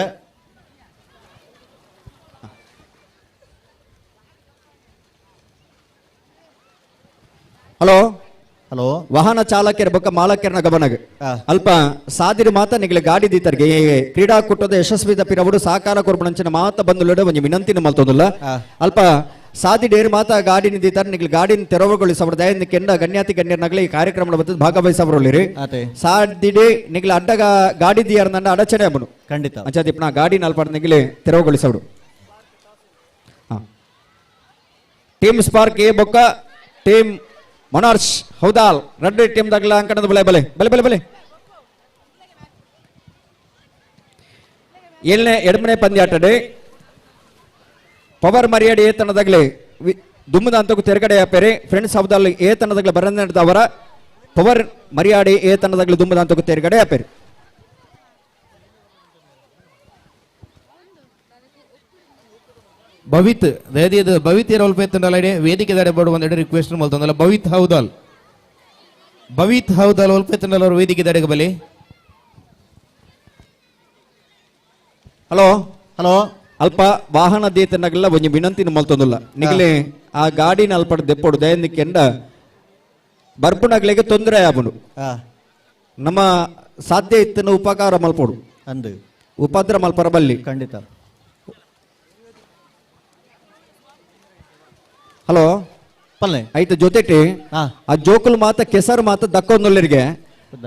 ಹಲೋ ಹಲೋ ವಾಹನ ಚಾಲಕರ ಬೊಕ್ಕ ಮಾಲಕರನ ಗಮನಗೆ ಆ. ಅಲ್ಪ ಸಾದಿರಿ ಮಾತ ನಿಗಲೆ ಗಾಡಿ ದೀತರ್ಗೆ ಕ್ರೀಡಾಕೂಟದ ಯಶಸ್ವಿ ತಪ್ಪಿರವರು ಸಹಕಾರ ಕೊರ್ಪಣಂಚಿನ ಮಾತ ಬಂದುಲಡೆ ಒಂಜಿ ವಿನಂತಿನ ಮಲ್ತೊಂದುಲ್ಲ ಆ. ಅಲ್ಪ ಸಾದಿ ಡೇರ್ ಮಾತ ಗಾಡಿನ ದೀತಾರ ನಿಗಲೆ ಗಾಡಿನ ತೆರವುಗೊಳಿಸಬಾರ್ದು ದಯದಿಂದ ಕೆಂಡ ಗಣ್ಯಾತಿ ಗಣ್ಯರ್ನಗಲೆ ಈ ಕಾರ್ಯಕ್ರಮದ ಬದ್ದು ಭಾಗವಹಿಸಬರೋಳಿರಿ ಆತೆ ಸಾದಿಡೆ ನಿಗಲೆ ಅಡ್ಡಗ ಗಾಡಿ ದಿಯಾರ ನಂಡ ಅಡಚಣೆ ಅಮ್ಮನು ಖಂಡಿತ ಅಂಚಾದಿಪ್ಪ ಗಾಡಿ ನಲ್ಪಾಡ ನಿಗಲೆ ತೆರವುಗೊಳಿಸಬಡು ಟೀಮ್ ಸ್ಪಾರ್ಕ್ ಎ ಬೊಕ್ಕ ಟೀಮ್ ಮೊನಾರ್ಚ್ ಹೌದಾಲ್ ರೆಡ್ ಟೀಮ್ ದಾಗಲ ಅಂಕಣದ ಬಲೆ ಬಲೆ ಬಲೆ ಬಲೆ ಬಲೆ ಏಳನೇ ಎಡಮನೆ ಪಂದ್ಯಾಟಡೆ power Mariyadi ಏತನದಾಗಲೇ ದುಮ್ಮದ ಅಂತಕ್ಕೂ ತೆರಗಡೆ ಆಪೇರೆ friends ಹೌದಾಲ್ ಏತನದಾಗಲೇ ಬರಂದವರ power Mariyadi ಏತನದಾಗಲೇ ದುಮ್ಮದ ಅಂತಕ್ಕೂ ತೆರಗಡೆ ಆಪೇರೆ ಭವಿತ್ ವೇದಿಯದ ಭವಿತ್ ಇರೋಲ್ಪ ಎತ್ತಂಡಲಡೆ ವೇದಿಕೆ ದಾಡೆ ಬೋರ್ಡ್ ಒಂದೆಡೆ ರಿಕ್ವೆಸ್ಟ್ ಮಲ್ತಂದಲ್ಲ ಭವಿತ್ ಹೌದಾಲ್ ಒಲ್ಪ ಎತ್ತಂಡಲ ಅವರು ವೇದಿಕೆ ದಾಡೆಗೆ ಬಲಿ ಹಲೋ ಹಲೋ ಅಲ್ಪ ವಾಹನ ದೇತನಗಲ್ಲ ಒಂಜಿ ವಿನಂತಿನ ಮಲ್ತೊಂದುಲ್ಲ ನಿಗಲೆ ಆ ಗಾಡಿನ ಅಲ್ಪಡ ದೆಪ್ಪೊಡು ದಯಂದಿ ಕೆಂಡ ಬರ್ಪುನಗ್ಲೆಗೆ ತೊಂದರೆ ಆಬುನು ಆ ನಮ್ಮ ಸಾಧ್ಯ ಇತ್ತನ ಉಪಕಾರ ಮಲ್ಪೊಡು ಅಂದು ಉಪದ್ರ ಮಲ್ಪರ ಬಲ್ಲಿ ಖಂಡಿತ ಹಲೋ ಪಲ್ಲೆ ಐತೆ ಜೊತೆಟಿ ಆ ಆ ಜೋಕುಲ್ ಮಾತ ಕೆಸರು ಮಾತ ದಕ್ಕೊಂದೊಲ್ಲರಿಗೆ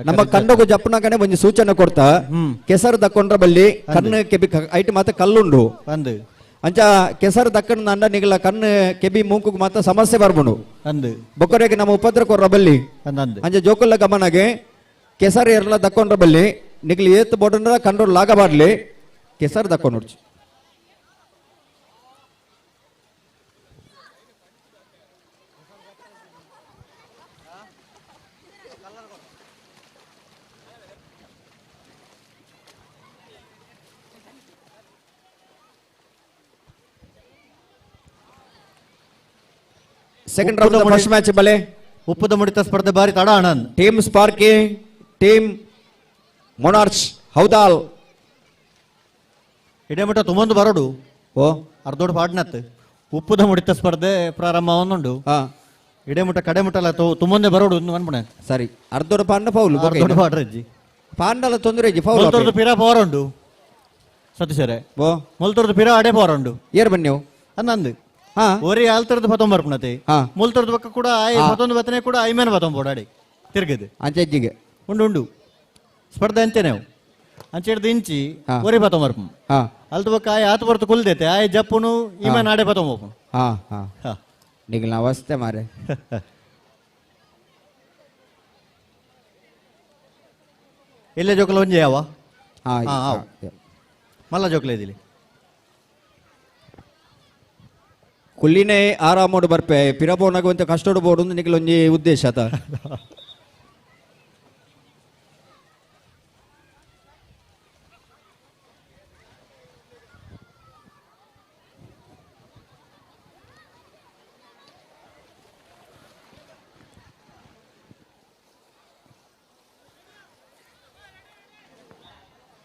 ನಮ್ಮ ಕಂಡಗು ಜಪ್ಪನಾಗನೆ ಒಂಜಿ ಸೂಚನೆ ಕೊಡ್ತಾ ಹ್ಮ್. ಕೆಸರು ದಕ್ಕೊಂಡ್ರ ಬಲ್ಲಿ ಕಣ್ಣು ಕೆಬಿ ಐಟ್ ಮಾತ ಕಲ್ಲುಂಡು ಅಂದು ಅಂಚ ಕೆಸರು ದಕ್ಕಣ ನಂಡ ನಿಗಲ ಕಣ್ಣು ಕೆಬಿ ಮೂಕು ಮಾತ ಸಮಸ್ಯೆ ಬರ್ಬುಂಡು ಅಂದು ಬೊಕ್ಕರೆಗೆ ನಮ್ಮ ಉಪದ್ರ ಕೊರ್ರ ಬಲ್ಲಿ ಅಂದಂದು ಅಂಚ ಜೋಕುಲ್ಲ ಗಮನಗೆ ಕೆಸರು ಎರಲ ದಕ್ಕೊಂಡ್ರ ಬಲ್ಲಿ ನಿಗಲಿ ಏತ್ ಬೋಡಂದ್ರ ಕಂಡ್ರು ಲಾಗಬಾಡ್ಲಿ ಕೆಸರು ದಕ್ಕೊಂಡು ಸೆಕೆಂಡ್ ರೌಂಡ್ ಫಸ್ಟ್ ಮ್ಯಾಚ್ ಬಲೆ ಉಪ್ಪದ ಮುಡಿತ ಸ್ಪರ್ಧೆ ಬಾರಿ ತಡ ಆನಂದ್ ಟೀಮ್ ಸ್ಪಾರ್ಕಿ ಟೀಮ್ ಮೊನಾರ್ಚ್ ಹೌದಾಲ್ ಇಡೇಮಠ ತುಮಂದು ಬರೋಡು ಓ ಅರ್ಧೋಡ್ ಪಾಡ್ನತ್ ಉಪ್ಪುದ ಮುಡಿತ ಸ್ಪರ್ಧೆ ಪ್ರಾರಂಭ ಅವನುಂಡು ಹಾ ಇಡೇಮಠ ಕಡೆಮುಟ್ಟಲ್ಲ ತುಮಂದೆ ಬರೋಡು ಅನ್ಪಣೆ ಸರಿ ಅರ್ಧೋಡ ಪಾಂಡ ಫೌಲ್ ಅರ್ಧೋಡ್ ಪಾಡ್ರಜ್ಜಿ ಪಾಂಡಲ ತೊಂದರೆ ಫೌಲ್ ಮೊಲ್ತೋರ್ದು ಪಿರಾ ಪವರುಂಡು ಸತೀಶರೇ ಓ ಮೊಲ್ತೋರ್ದು ಪಿರಾ ಅಡೆ ಪವರುಂಡು ಏರ್ ಬನ್ನಿವು ಅನ್ನಂದು ಹಾ ಒರಿ ಆಲ್ತರದ್ದು ಪತೊಂಬ ಬರ್ಪಣತೆ ಹಾ. ಮೊಲ್ತೋರ್ದು ಪಕ್ಕ ಕೂಡ ಪತೊಂದು ಬತ್ತನೆ ಕೂಡ ಐಮೇನ ಪತೊಂಬ ಬೋಡಾಡಿ ತಿರ್ಗದು ಅಂಚೆಜ್ಜಿಗೆ ಉಂಡು ಉಂಡು ಸ್ಪರ್ಧೆ ಅಂಚೆನೆವು ಅಂಚೆಡ್ದು ಇಂಚಿ ಹಾ. ಒರಿ ಪತೊಂಬ ಬರ್ಪು ಹಾ ಅಲ್ತು ಪಕ್ಕ ಆಯ್ ಆತು ಬರ್ತು ಕುಲ್ದೈತೆ ಆಯ್ ಜಪ್ಪುನು ಈಮೇನ ಆಡೆ ಪತೊಂಬ ಹೋಪು ಹಾ ಹಾ ಹಾ ನಿಗಲ ಅವಸ್ಥೆ ಮಾರೆ ಎಲ್ಲೇ ಜೋಕಲ ಒಂಜೆ ಯಾವ ಹಾ ಹಾ, ಆವ್. ಮಲ್ಲ ಜೋಕಲ ಇದಿಲಿ ಕುಲ್ಲಿನೇ ಆರಾಮೋಡು ಬರ್ಪೆ ಪಿರಬೋನಾಗುವಂತ ಕಷ್ಟೋಡು ಬೋಡು ನಿಗಲ ಒಂಜಿ ಉದ್ದೇಶ ಆತ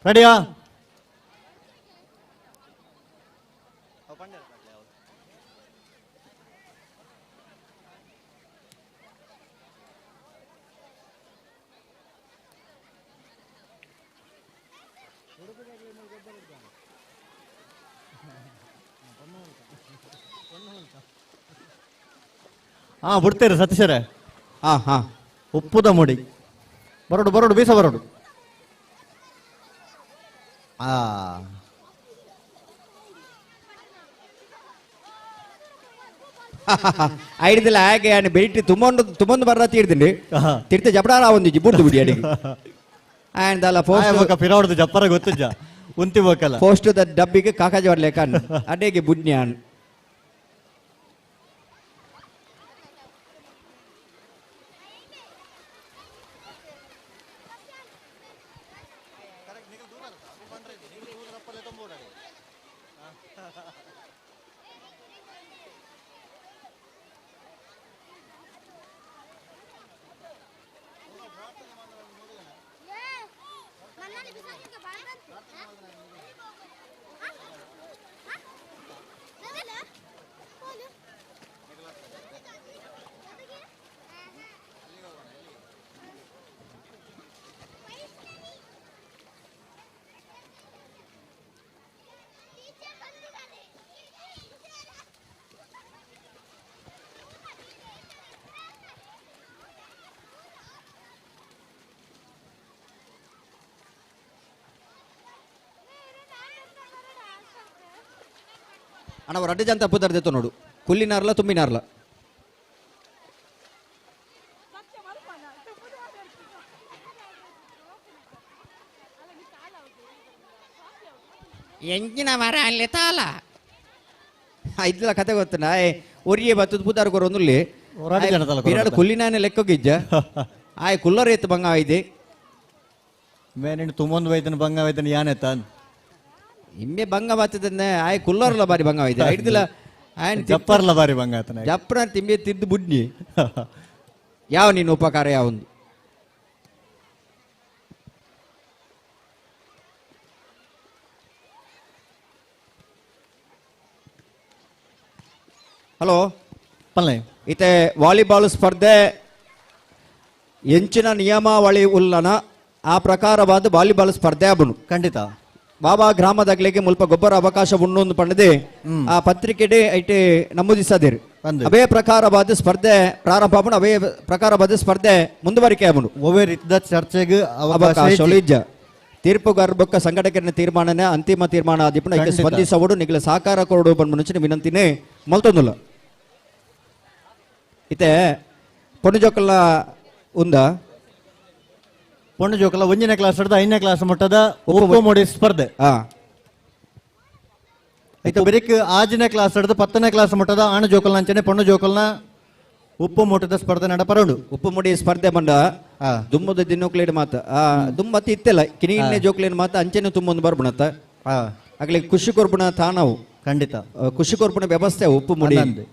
ರೆಡಿಯಾ ಹಾ ಬಿಡ್ತೇನೆ ಸತೀಶರೇ ಹಾ ಹಾ ಉಪ್ಪುದ ಮುಡಿ ಬರೋಡು ಬರೋಡು ಬೀಸ ಬರೋಡು ಆ ಐಡಿದಿಲ್ಲ ಹಾಗೆ ఆయన ಬೆರಿಟಿ ತುಮೊಂದು ಬರ್ರ ತೀರ್ತೀನಿ ಆಹಾ. ತಿರ್ತೆ ಜಪಡಾರ ಒಂದು ಬುಡ್ದು ಬಿಡಿ ಅಡಿಗೆ ఆయన దాల పోస్ట్ ಪಿರಾವಡ್ದು ಜಪ್ಪರ ಗೊತ್ತಿಜ್ಜ ಉಂತಿ ಬೇಕಲ್ಲ పోస్ట్ ద డబ్బికి కాకాజీ వాడలే కాన్ అడేకి బుడ్న్యాన్ ಅಣ್ಣ ಅವ್ರು ಅಡ್ಡ ಜಂತ ಪುದರ್ದೆತ್ತು ನೋಡು ಕುಲ್ಲಿನಾರ್ಲ ತುಂಬಿನಾರ್ಲ ಎಂಚಿನ ಮರ ಅಲ್ಲಿ ತಾಲ ಇದ್ಲ ಕತೆ ಗೊತ್ತನ ಒರಿಯೇ ಬತ್ತದ ಪುದಾರ್ ಕೊರೊಂದುಲ್ಲಿ ಒರಾಡಿ ಜನತಲ ಕೊರೊಂದುಲ್ಲ. ಬಿರಾಡ್ ಕುಲ್ಲಿನಾನೆ ಲೆಕ್ಕೋಗಿಜ್ಜ ಆಯ್ ಕುಲ್ಲರ್ ಎತ್ತು ಬಂಗ ಆಯ್ದೆ ಮೇನಿಂಡು ತುಂಬೊಂದು ವೈದ್ಯನ ಬಂಗ ವೈದ್ಯನ ಯಾನೆತ್ತ ಇಮ್ಮೆ ಬಂಗ ಬತ್ತದನ್ನ ಆಯ್ ಕುಲ್ಲರ್ಲ ಬಾರಿ ಬಂಗ ಆಯ್ದೆ ಐಡ್ದಿಲ್ಲ ಆಯನ್ ಜಪ್ಪರ್ಲ ಬಾರಿ ಬಂಗ ಆತನ ಜಪ್ರ ತಿಂಬೆ ತಿದ್ದು ಬುಡ್ನಿ ಯಾವ ನಿನ್ನ ಉಪಕಾರ ಯಾವೊಂದು ಹಲೋ ಪಲ್ಲೆ ಇತೆ ವಾಲಿಬಾಲ್ ಸ್ಪರ್ಧೆ ಎಂಚಿನ ನಿಯಮಾವಳಿ ಉಲ್ಲನ ಆ ಪ್ರಕಾರವಾದ ವಾಲಿಬಾಲ್ ಸ್ಪರ್ಧೆ ಅಬನು ಖಂಡಿತ ಬಾಬಾ ಗ್ರಾಮದಾಗ್ಲಿಗೆ ಮುಲ್ಪ ಗೊಬ್ಬರ ಅವಕಾಶ ಉಣ್ಣೊಂದು ಪಂಡದೆ ಆ ಪತ್ರಿಕೆಡೆ ಐಟೆ ನಮೂದಿಸದಿರು ಅಂದೆ. ಅವೇ ಪ್ರಕಾರವಾದ ಸ್ಪರ್ಧೆ ಪ್ರಾರಂಭ ಆಪನು ಅವೇ ಪ್ರಕಾರವಾದ ಸ್ಪರ್ಧೆ ಮುಂದುವರಿಕೆ ಆಪನು ಒವೇ ರೀತಿದ ಚರ್ಚೆಗೆ ಅವಕಾಶ ಅವಕಾಶ ಐತಿ. ಇಜ್ಜ ತೀರ್ಪುಗಾರ ಬೊಕ್ಕ ಸಂಘಟಕರ ತೀರ್ಮಾನನೇ ಅಂತಿಮ ತೀರ್ಮಾನ ಆದಿಪ್ಪನ ಇದಕ್ಕೆ ಖಂಡಿತ. ಸ್ಪಂದಿಸವಡು ನಿಗಲ ಸಹಕಾರ ಕೊರಡು ಬಂದ ಮುಂಚಿನ ವಿನಂತಿನೇ ಮಲ್ತೊಂದುಲ್ಲ ಇತೆ ಪೊಣ್ಣುಜೊಕ್ಕಲ್ಲ ಉಂದ ಪೊಣ್ಣು ಜೋಕಲ 1ನೇ ಕ್ಲಾಸ್ ಹಿಡಿದು 5ನೇ ಕ್ಲಾಸ್ ಮಟ್ಟದ ಉಪ್ಪು ಮೋಡಿ ಸ್ಪರ್ಧೆ ಆ ಐತೆ ಬರೀಕ್ 6ನೇ ಕ್ಲಾಸ್ ಹಿಡಿದು 10ನೇ ಕ್ಲಾಸ್ ಮಟ್ಟದ ಆಣ ಜೋಕಲ್ನ ಅಂಚನೆ ಪೊಣ್ಣು ಜೋಕಲ್ನ ಉಪ್ಪು ಮೂಟದ ಸ್ಪರ್ಧೆ ನಡಪರಡು ಉಪ್ಪು ಮುಡಿ ಸ್ಪರ್ಧೆ ಬಂಡ ಆ ದುಮ್ಮದ ದಿನೋಕ್ಲೇಡ್ ಮಾತ ಆ ದುಮ್ಮತ್ತ ಇತ್ತೆಲ್ಲ ಕಿಣಿನೆ ಜೋಕ್ಲೇನ್ ಮಾತ ಅಂಚೆನೆ ತುಂಬೊಂದು ಬರ್ಬಣತ್ತ ಆ ಆಗ್ಲಿ ಖುಷಿ ಕೊರ್ಪುಣ ತಾನವು ಖಂಡಿತ ಖುಷಿ ಕೊರ್ಪುಣ ವ್ಯವಸ್ಥೆ ಉಪ್ಪು ಮುಡಿ ಅನ್ನಂದೆ.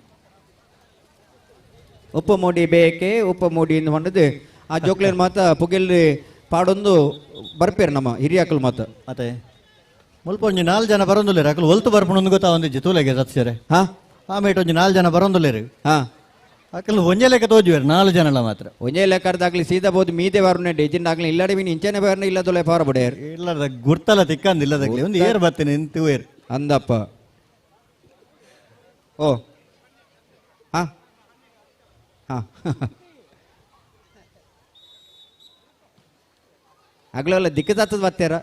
ಉಪ್ಪು ಮೂಡಿ ಬೇಕೆ ಉಪ್ಪು ಮೂಡಿ ಎಂದು ಹೊಂಡದು ಆ ಜೋಕ್ಲೇನ್ ಮಾತ ಪುಗೆಲ್ಲಿ ಪಾಡೊಂದು ಬರ್ಪೇರು ನಮ್ಮ ಹಿರಿಯಾಕಲ್ ಮಾತ ಮತ್ತೆ ಮುಲ್ಪ ಒಂಜಿ 4 ಜನ ಬರೋದಿಲ್ಲ ಅಕಲ್ ಒಲ್ತು ಬರ್ಪುಣೊಂದು ಗೊತ್ತಾ ಒಂದು ಜಿತೂಲೆಗೆ ಸತ್ಸರೆ ಹಾ ಆಮೇಲೆ ಒಂಜಿ 4 ಜನ ಬರೋದಿಲ್ಲ ರೀ ಹಾ ಅಕಲ್ ಒಂಜೆ ಲೆಕ್ಕ ತೋಜುವೇರು 4 ಜನ ಮಾತ್ರ ಒಂಜೇ ಲೆಕ್ಕರ್ದಾಗ್ಲಿ ಸೀದಾ ಬೋದು ಮೀದೆ ವಾರನೆ ಡೇಜಿಂದಾಗ್ಲಿ ಇಲ್ಲಡೆ ಮೀನು ಇಂಚನೆ ಬಾರನೆ ಇಲ್ಲದೊಲೆ ಪಾರ ಬಡೇರ್ ಇಲ್ಲದ ಗುರ್ತಲ್ಲ ತಿಕ್ಕಂದಿಲ್ಲದಾಗ್ಲಿ ಒಂದು ಏರ್ ಬರ್ತೀನಿ ನಿಂತು ಏರ್ ಅಂದಪ್ಪ ಓ ಹಾ ಹಾ ಆಗ್ಲೆಲ್ಲ ದಿಕ್ಕದಾತದ ಬತ್ತೇರ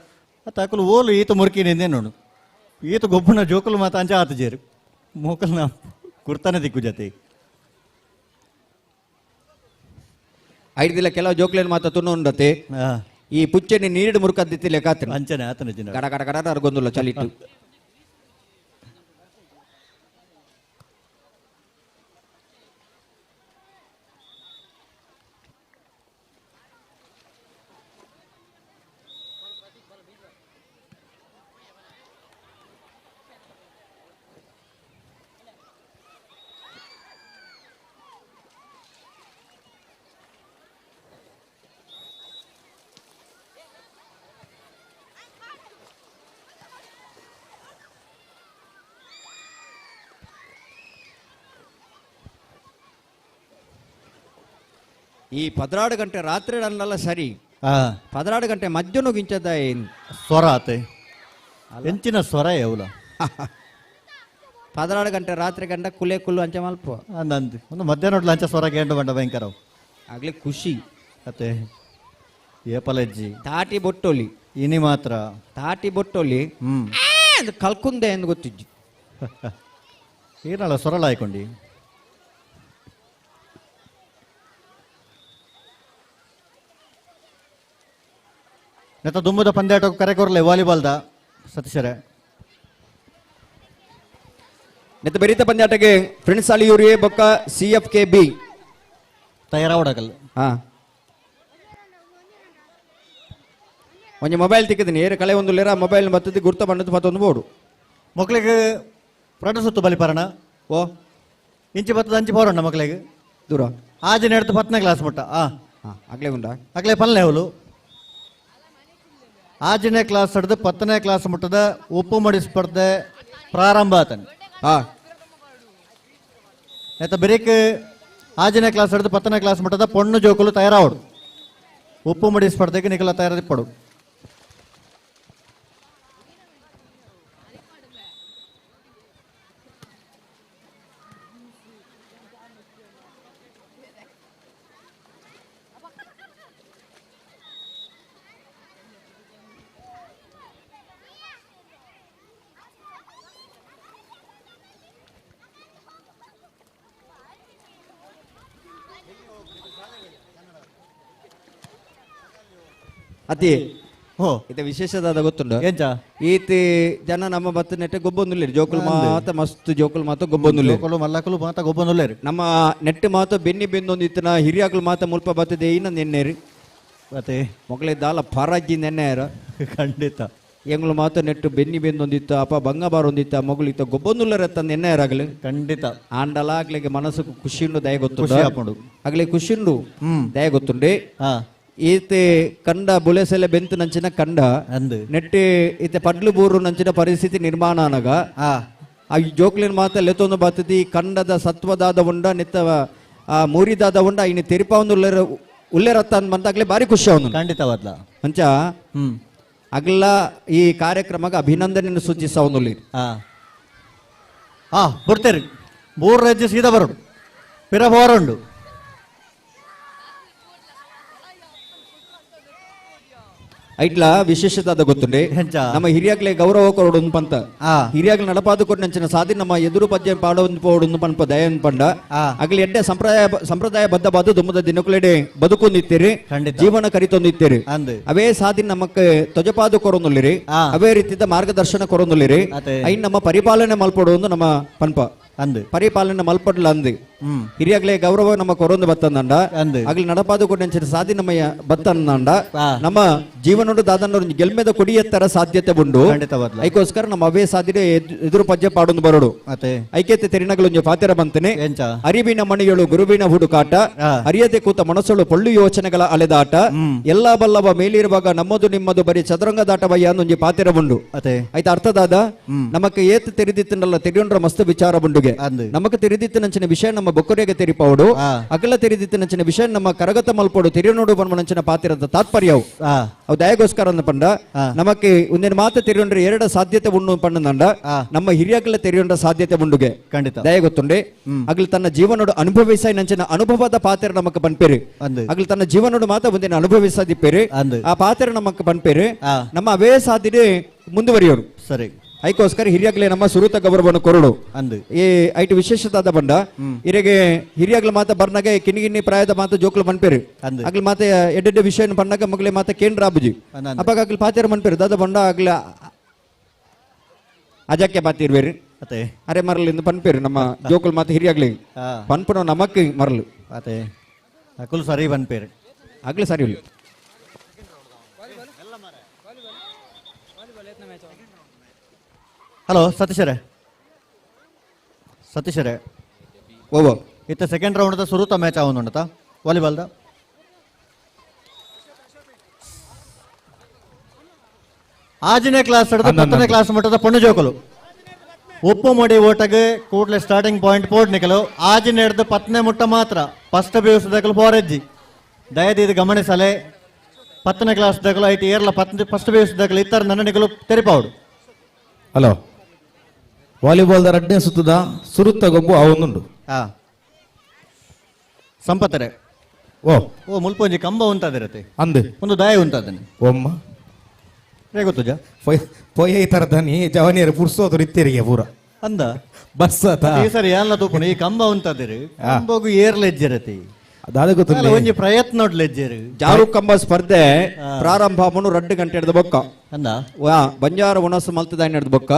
ಅತ್ತ ಅಕಲ್ ಓಲು ಈತ ಮುರ್ಕಿನಿಂದೆ ನೋಡು ಈತ ಗೊಬ್ಬನ ಜೋಕಲು ಮಾತ ಅಂಚ ಆತ ಜೇರು ಮೋಕಲ್ನ ಗುರ್ತಾನೆ ದಿಕ್ಕು ಜೊತೆ ಐಡ್ದಿಲ್ಲ ಕೆಲವು ಜೋಕ್ಲೇನ್ ಮಾತ ತುಣ್ಣುಂಡತೆ ಈ ಪುಚ್ಚೆನಿ ನೀರಿಡು ಮುರುಕದ್ದಿತ್ತಿ ಲೆಕ್ಕಾತ್ರ ಅಂಚನೆ ಆತನ ಜನ ಗಡ ಗಡ ಗಡ ಅರ್ಗೊಂದುಲ್ಲ ಚಲಿಟ್ಟು ಈ 16 ಗಂಟೆ ರಾತ್ರಿ ಅಲ್ಲ ಸರಿ 16 ಗಂಟೆ ಮಧ್ಯಾಹ್ನ ಗಿಂಚದ ಏನ್ ಸ್ವರ ಆತೆ ಎಂಚಿನ ಸ್ವರ ಎವಲ 16 ಗಂಟೆ ರಾತ್ರಿ ಗಂಟ ಕುಲೆ ಕುಲ್ಲು ಅಂಚೆ ಮಲ್ಪ ಅಂದಂದು ಒಂದು ಮಧ್ಯಾಹ್ನ ಲಂಚ ಸ್ವರ ಗೇಂಡು ಬಂಡ ಭಯಂಕರ ಆಗ್ಲಿ ಖುಷಿ ಮತ್ತೆ ಏಪಲಜ್ಜಿ ತಾಟಿ ಬೊಟ್ಟೊಲಿ ಇನಿ ಮಾತ್ರ ತಾಟಿ ಬೊಟ್ಟೊಲಿ ಕಲ್ಕುಂದೆ ಎಂದು ಗೊತ್ತಿಜ್ಜಿ ಏನಲ್ಲ ಸ್ವರಲ ಆಯ್ಕೊಂಡಿ ನೆತ್ತ ದುಮ್ಮದ ಪಂದ್ಯಾಟ ಕರೆ ಕೊರ್ಲೆ ವಾಲಿಬಾಲ್ದ ಸತೀಶರೇ ನೆತ್ತ ಬೆರಿತ ಪಂದ್ಯಾಟಗೆ ಫ್ರೆಂಡ್ಸ್ ಅಳಿಯೂರಿ ಬೊಕ್ಕ CFKB ತಯಾರಾವಡಕಲ್ ಹಾ ಒಂಜಿ ಮೊಬೈಲ್ ತಿಕ್ಕಿದ್ದೀನಿ ಏರು ಕಳೆ ಒಂದು ಲೇರ ಮೊಬೈಲ್ ಬತ್ತದ ಗುರ್ತ ಬಣ್ಣದ ಮತ್ತೊಂದು ಬೋಡು ಮಕ್ಕಳಿಗೆ ಪ್ರಡ ಸುತ್ತು ಬಲಿಪರಣ ಓ ಇಂಚಿ ಬತ್ತದ ಅಂಚಿ ಪೋರಣ್ಣ ಮಕ್ಕಳಿಗೆ ದೂರ ಆಜಿನ ಎಡ್ತು 10ನೇ ಕ್ಲಾಸ್ ಮುಟ್ಟ ಆಗ್ಲೇ ಉಂಟಾ ಅಕ್ಲೆ ಪಲ್ಲೆ ಅವಳು ಆಜನೇ ಕ್ಲಾಸ್ ಹಿಡ್ದು 10ನೇ ಕ್ಲಾಸ್ ಮುಟ್ಟದ ಉಪ್ಪು ಮಡಿ ಸ್ಪರ್ಧೆ ಪ್ರಾರಂಭ ಆತನೆ ಆಯ್ತ ಬಿರಿಕ್ ಆಜನೇ ಕ್ಲಾಸ್ ಹಿಡ್ದು 10ನೇ ಕ್ಲಾಸ್ ಮುಟ್ಟದ ಪೊಣ್ಣು ಜೋಕುಲು ತಯಾರಾವಡು ಉಪ್ಪು ಮಡಿ ಸ್ಪರ್ಧೆಗೆ ನಿಖಲ ತಯಾರಿಪಡು ಅತಿ ಹೋ ಇದು ವಿಶೇಷದಾದ ಗೊತ್ತುಂಡು ಎಂಚ ಈತಿ ಜನ ನಮ್ಮ ಬತ್ತ ನೆಟ್ಟೆ ಗೊಬ್ಬೊಂದುಲ್ಲೇರಿ ಜೋಕುಲು ಮಾತ ಮಸ್ತ್ ಜೋಕುಲು ಮಾತ ಗೊಬ್ಬೊಂದುಲ್ಲೇರಿ ಜೋಕುಲು ಮಲ್ಲಕಲು ಮಾತ ಗೊಬ್ಬೊಂದುಲ್ಲೇರಿ ನಮ್ಮ ನೆಟ್ಟು ಮಾತ ಬೆನ್ನಿ ಬೆಂದೊಂದಿತ್ತನ ಹಿರಿಯಾಕಲು ಮಾತ ಮುಲ್ಪ ಬತ್ತದೆ ಇನ್ನೊಂದು ಎಣ್ಣೆರಿ ಮತ್ತೆ ಮೊಗಲೇ ದಾಲ ಪರಾಜಿ ನೆನ್ನೆರ ಖಂಡಿತ ಎಂಗ್ಳು ಮಾತ ನೆಟ್ಟು ಬೆನ್ನಿ ಬೆಂದೊಂದಿತ್ತ ಅಪ್ಪ ಬಂಗಾಬಾರ ಒಂದಿತ್ತ ಮಗುಳಿತ್ತ ಗೊಬ್ಬೊಂದುಲ್ಲರ ತಂದು ಎಣ್ಣೆಯರಾಗಲಿ ಖಂಡಿತ ಆಂಡಲ ಆಗ್ಲಿಗೆ ಮನಸ್ಸು ಖುಷಿಂಡು ದಯ ಗೊತ್ತು ಖುಷಿ ಆಪುಂಡು ಆಗ್ಲಿ ಖುಷಿಂಡು ದಯ ಗೊತ್ತುಂಡೆ ಹಾ ಈತೆ ಕಂಡ ಬುಲೆಸೆಲೆ ಬೆಂತು ನಂಚಿನ ಕಂಡ ಅಂದು ನೆಟ್ಟಿ ಈತೆ ಪಡ್ಲು ಬೂರು ನಂಚಿನ ಪರಿಸ್ಥಿತಿ ನಿರ್ಮಾಣ ಅನಗ ಹಾ ಆ ಜೋಕ್ಲಿನ ಮಾತ ಲೆತ್ತೊಂದು ಬರ್ತತಿ ಕಂಡದ ಸತ್ವದಾದ ಉಂಡ ನೆತ್ತ ಆ ಮೂರಿದಾದ ಉಂಡ ಇನ್ನು ತೆರಿಪ ಒಂದು ಉಲ್ಲೇರತ್ತ ಅಂತ ಬಂದಾಗ್ಲೇ ಬಾರಿ ಖುಷಿ ಅವನು ಖಂಡಿತವಾದ್ಲ ಅಂಚ ಅಗ್ಲ ಈ ಕಾರ್ಯಕ್ರಮಗ ಅಭಿನಂದನೆಯನ್ನು ಸೂಚಿಸ ಅವನು ಬರ್ತೀರಿ 3 ಹೆಜ್ಜೆ ಸೀದಾ ಬರೋಡು ಪಿರ ಬೋರಂಡು ಐಟ್ಲ ವಿಶೇಷತಾದ ಗೊತ್ತುಂಡೆ ಹೆಂಚ ನಮ್ಮ ಹಿರಿಯಾಗ್ಲೆ ಗೌರವ ಕೊರಡು ಪಂತ ಆ ಹಿರಿಯಾಗ್ಲ ನಡಪಾದು ಕೊಟ್ಟು ನಂಚಿನ ಸಾಧಿ ನಮ್ಮ ಎದುರು ಪದ್ಯ ಪಾಡೊಂದು ಪೋಡು ಪನ್ಪ ದಯನ್ ಪಂಡ ಆಗ್ಲಿ ಎಡ್ಡೆ ಸಂಪ್ರದಾಯ ಬದ್ಧವಾದ ದುಮ್ಮದ ದಿನಕುಲೆಡೆ ಬದುಕೊಂದಿತ್ತೀರಿ ಖಂಡಿತ ಜೀವನ ಕರಿತೊಂದಿತ್ತೀರಿ ಅಂದು ಅವೇ ಸಾಧಿ ನಮಕ್ ತ್ವಜಪಾದು ಕೊರೊಂದುಲ್ಲಿರಿ ಅವೇ ರೀತಿಯ ಮಾರ್ಗದರ್ಶನ ಕೊರೊಂದುಲ್ಲಿರಿ ಅತೆ ಐನ್ ನಮ್ಮ ಪರಿಪಾಲನೆ ಮಲ್ಪಡುವುದು ನಮ್ಮ ಪನ್ಪ ಅಂದು ಪರಿಪಾಲನೆ ಮಲ್ಪಡ್ಲ ಅಂದು ಹಿರಿಯಾಗ್ಲೇ ಗೌರವ ನಮ್ಮ ಕೊರೊಂದು ಬತ್ತಂದಂಡ ಅಂದು ಆಗ್ಲಿ ನಡಪಾದು ಕೊಟ್ಟು ಸಾಧಿ ನಮ್ಮ ಬತ್ತಂದಂಡ ಆ. ನಮ್ಮ ಜೀವನೋಡು ದಾದನ ಗೆಲ್ಮೆದ ಕೊಡಿಯತ್ತರ ಸಾಧ್ಯತೆ ಉಂಡು ಖಂಡಿತವಾದ್ಲ ಐಕೋಸ್ಕರ ನಮ್ಮ ಅವೇ ಸಾಧಿಡೆ ಎದುರು ಪದ್ಯ ಪಾಡೊಂದು ಬರೋಡು ಮತ್ತೆ ಐಕ್ಯತೆ ತೆರಿನಗಳೊಂದು ಪಾತೆರ ಬಂತನೆ ಎಂಚ ಅರಿವಿನ ಮಣಿಗಳು ಗುರುವಿನ ಹುಡುಕಾಟ ಆ. ಅರಿಯದೆ ಕೂತ ಮನಸ್ಸಳು ಪೊಳ್ಳು ಯೋಚನೆಗಳ ಅಲೆದಾಟ ಎಲ್ಲಾ ಬಲ್ಲವ ಮೇಲಿರುವಾಗ ನಮ್ಮದು ನಿಮ್ಮದು ಬರೀ ಚದುರಂಗದಾಟವಯ್ಯ ಅನ್ನೊಂದು ಪಾತೆರ ಉಂಡು ಅತೆ ಆಯ್ತಾ ಅರ್ಥದಾದ ನಮಕ್ ಏತ್ ತೆರೆದಿತ್ತನಲ್ಲ ತೆರೆಯೊಂಡ್ರ ಮಸ್ತ್ ವಿಚಾರ ಬಂಡುಗೆ ಅಂದು ನಮಕ್ ತೆರೆದಿತ್ತು ನಂಚಿನ ವಿಷಯ ನಮ್ಮ ಬೊಕ್ಕರೆಗೆ ತೆರಿಪೌಡು ಆ. ಅಗಲ ತೆರೆದಿತ್ತು ನಂಚಿನ ವಿಷಯ ನಮ್ಮ ಕರಗತ ಮಲ್ಪೋಡು ತೆರೆಯೋಡು ಬನ್ಮ ನಂಚಿನ ಪಾತಿರದ ತಾತ್ಪರ್ಯವು ಆ ಅವು ದಯಗೋಸ್ಕರ ಅಂದ ಪಂಡ ಆ. ನಮಕ್ಕೆ ಒಂದಿನ ಮಾತ ತೆರೆಯೊಂಡ್ರೆ 2 ಸಾಧ್ಯತೆ ಉಂಡು ಪಂಡಂಡ ಆ. ನಮ್ಮ ಹಿರಿಯಗಲ ತೆರೆಯೊಂಡ್ರ ಸಾಧ್ಯತೆ ಉಂಡುಗೆ ಖಂಡಿತ ದಯ ಗೊತ್ತುಂಡೆ ಅಗಲ್ ತನ್ನ ಜೀವನೋಡು ಅನುಭವಿಸಾಯಿ ನಂಚಿನ ಅನುಭವದ ಪಾತ್ರ ನಮಕ್ ಪನ್ಪೇರಿ ಅಂದು ಅಗಲ್ ತನ್ನ ಜೀವನೋಡು ಮಾತ ಒಂದಿನ ಅನುಭವಿಸದಿಪ್ಪೇರಿ ಅಂದು ಆ ಪಾತ್ರ ನಮಕ್ ಪನ್ಪೇರಿ ಆ. ನಮ್ಮ ಅವೇ ಸಾಧ್ಯತೆ ಮುಂದುವರಿಯೋರು ಸರಿ ಐಕೋಸ್ಕರ ಹಿರಿಯಾಗ್ಲೇ ನಮ್ಮ ಸುರೂತ ಗೌರವವನ್ನು ಕೊರಡು ಅಂದು ಈ ಐಟು ವಿಶೇಷತಾದ ಬಂಡ ಇರೆಗೆ ಹಿರಿಯಾಗ್ಲ ಮಾತ ಬರ್ನಾಗ ಕಿನ್ನಿ ಪ್ರಾಯದ ಮಾತ ಜೋಕ್ಲು ಮನ್ಪೇರಿ ಅಂದು ಆಗ್ಲಿ ಮಾತ ಎಡ್ಡೆ ವಿಷಯ ಪಣ್ಣಾಗ ಮಗ್ಲೆ ಮಾತ ಕೇಂದ್ರ ಆಬುಜಿ ಅಂದು ಅಪ್ಪಾಗ ಆಗ್ಲಿ ಪಾತೇರ ಮನ್ಪೇರಿ ದಾದ ಬಂಡ ಆಗ್ಲ ಅಜಕ್ಕೆ ಪಾತಿರ್ಬೇರಿ ಅತೆ ಅರೆ ಮರಲ್ ಇಂದ ಪನ್ಪೇರಿ ನಮ್ಮ ಜೋಕುಲ್ ಮಾತ ಹಿರಿಯಾಗ್ಲಿ ಆ ಪನ್ಪುನ ನಮಕ್ ಮರಲು ಅತೆ ಅಕುಲ್ ಸರಿ ಬಂದ್ಪೇರಿ ಆಗ್ಲಿ ಸರಿ ಇಲ್ಲ ಹಲೋ ಸತೀಶರೇ ಸತೀಶರೇ ಓವೋ ಇತ್ತ ಸೆಕೆಂಡ್ ರೌಂಡ್ ಸುರುತ ಮ್ಯಾಚ್ ಆವೊಂದುಂಡತ ವಾಲಿಬಾಲ್ದ ಆಜನೇ ಕ್ಲಾಸ್ ಹಿಡಿದು 10ನೇ ಕ್ಲಾಸ್ ಮಟ್ಟದ ಪೊಣ್ಣು ಜೋಕಲು ಉಪ್ಪು ಮಡಿ ಓಟಗೆ ಕೂಡಲೇ ಸ್ಟಾರ್ಟಿಂಗ್ ಪಾಯಿಂಟ್ ಪೋಡ್ ನಿಕಲು ಆಜಿನ ಹಿಡಿದು 10ನೇ ಮುಟ್ಟ ಮಾತ್ರ ಫಸ್ಟ್ ಬೇಸದಕಲು ಫಾರೆಜ್ಜಿ ದಯದಿ ಇದು ಗಮನಿಸಲೆ 10ನೇ ಕ್ಲಾಸ್ ದಕಲು ಐಟಿ ಏರ್ಲ ಫಸ್ಟ್ ಬೇಸದಕಲು ಇತ್ತರ ನನ್ನ ನಿಕಲು ತೆರಿಪಾವುಡು ಹಲೋ ವಾಲಿಬಾಲ್ದ 2ನೇ ಸುತ್ತದ ಸುರುತ್ತ ಗೊಬ್ಬು ಅವೊಂದುಂಡು ಹಾ ಸಂಪತ್ತರೆ ಓ ಓ ಮುಲ್ಪೊಂಜಿ ಕಂಬ ಉಂಟದಿರತ್ತೆ ಅಂದು ಒಂದು ದಾಯ ಉಂಟದನೆ ಒಮ್ಮ ಹೇಗೊತ್ತುಜ ಪೊಯ್ಯ ಈ ತರ ದನಿ ಜವನಿಯರು ಪುರ್ಸೋದ್ರು ಇತ್ತೆರಿಗೆ ಪೂರ ಅಂದ ಬಸ್ ಈ ಸರಿ ಎಲ್ಲ ತೂಪುಣ ಈ ಕಂಬ ಉಂಟದಿರಿ ಕಂಬಗು ಏರ್ಲೆಜ್ಜಿರತಿ ಅದಾದ ಗೊತ್ತಿಲ್ಲ ಒಂಜಿ ಪ್ರಯತ್ನ ಲೆಜ್ಜೇರು ಜಾರು ಕಂಬ ಸ್ಪರ್ಧೆ ಪ್ರಾರಂಭ ಆಪನು 2 ಗಂಟೆ ಹಿಡಿದ ಬೊಕ್ಕ ಅಂದ ಬಂಜಾರ ಉಣಸ್ ಮಲ್ತದ ಹಿಡಿದ ಬೊಕ್ಕ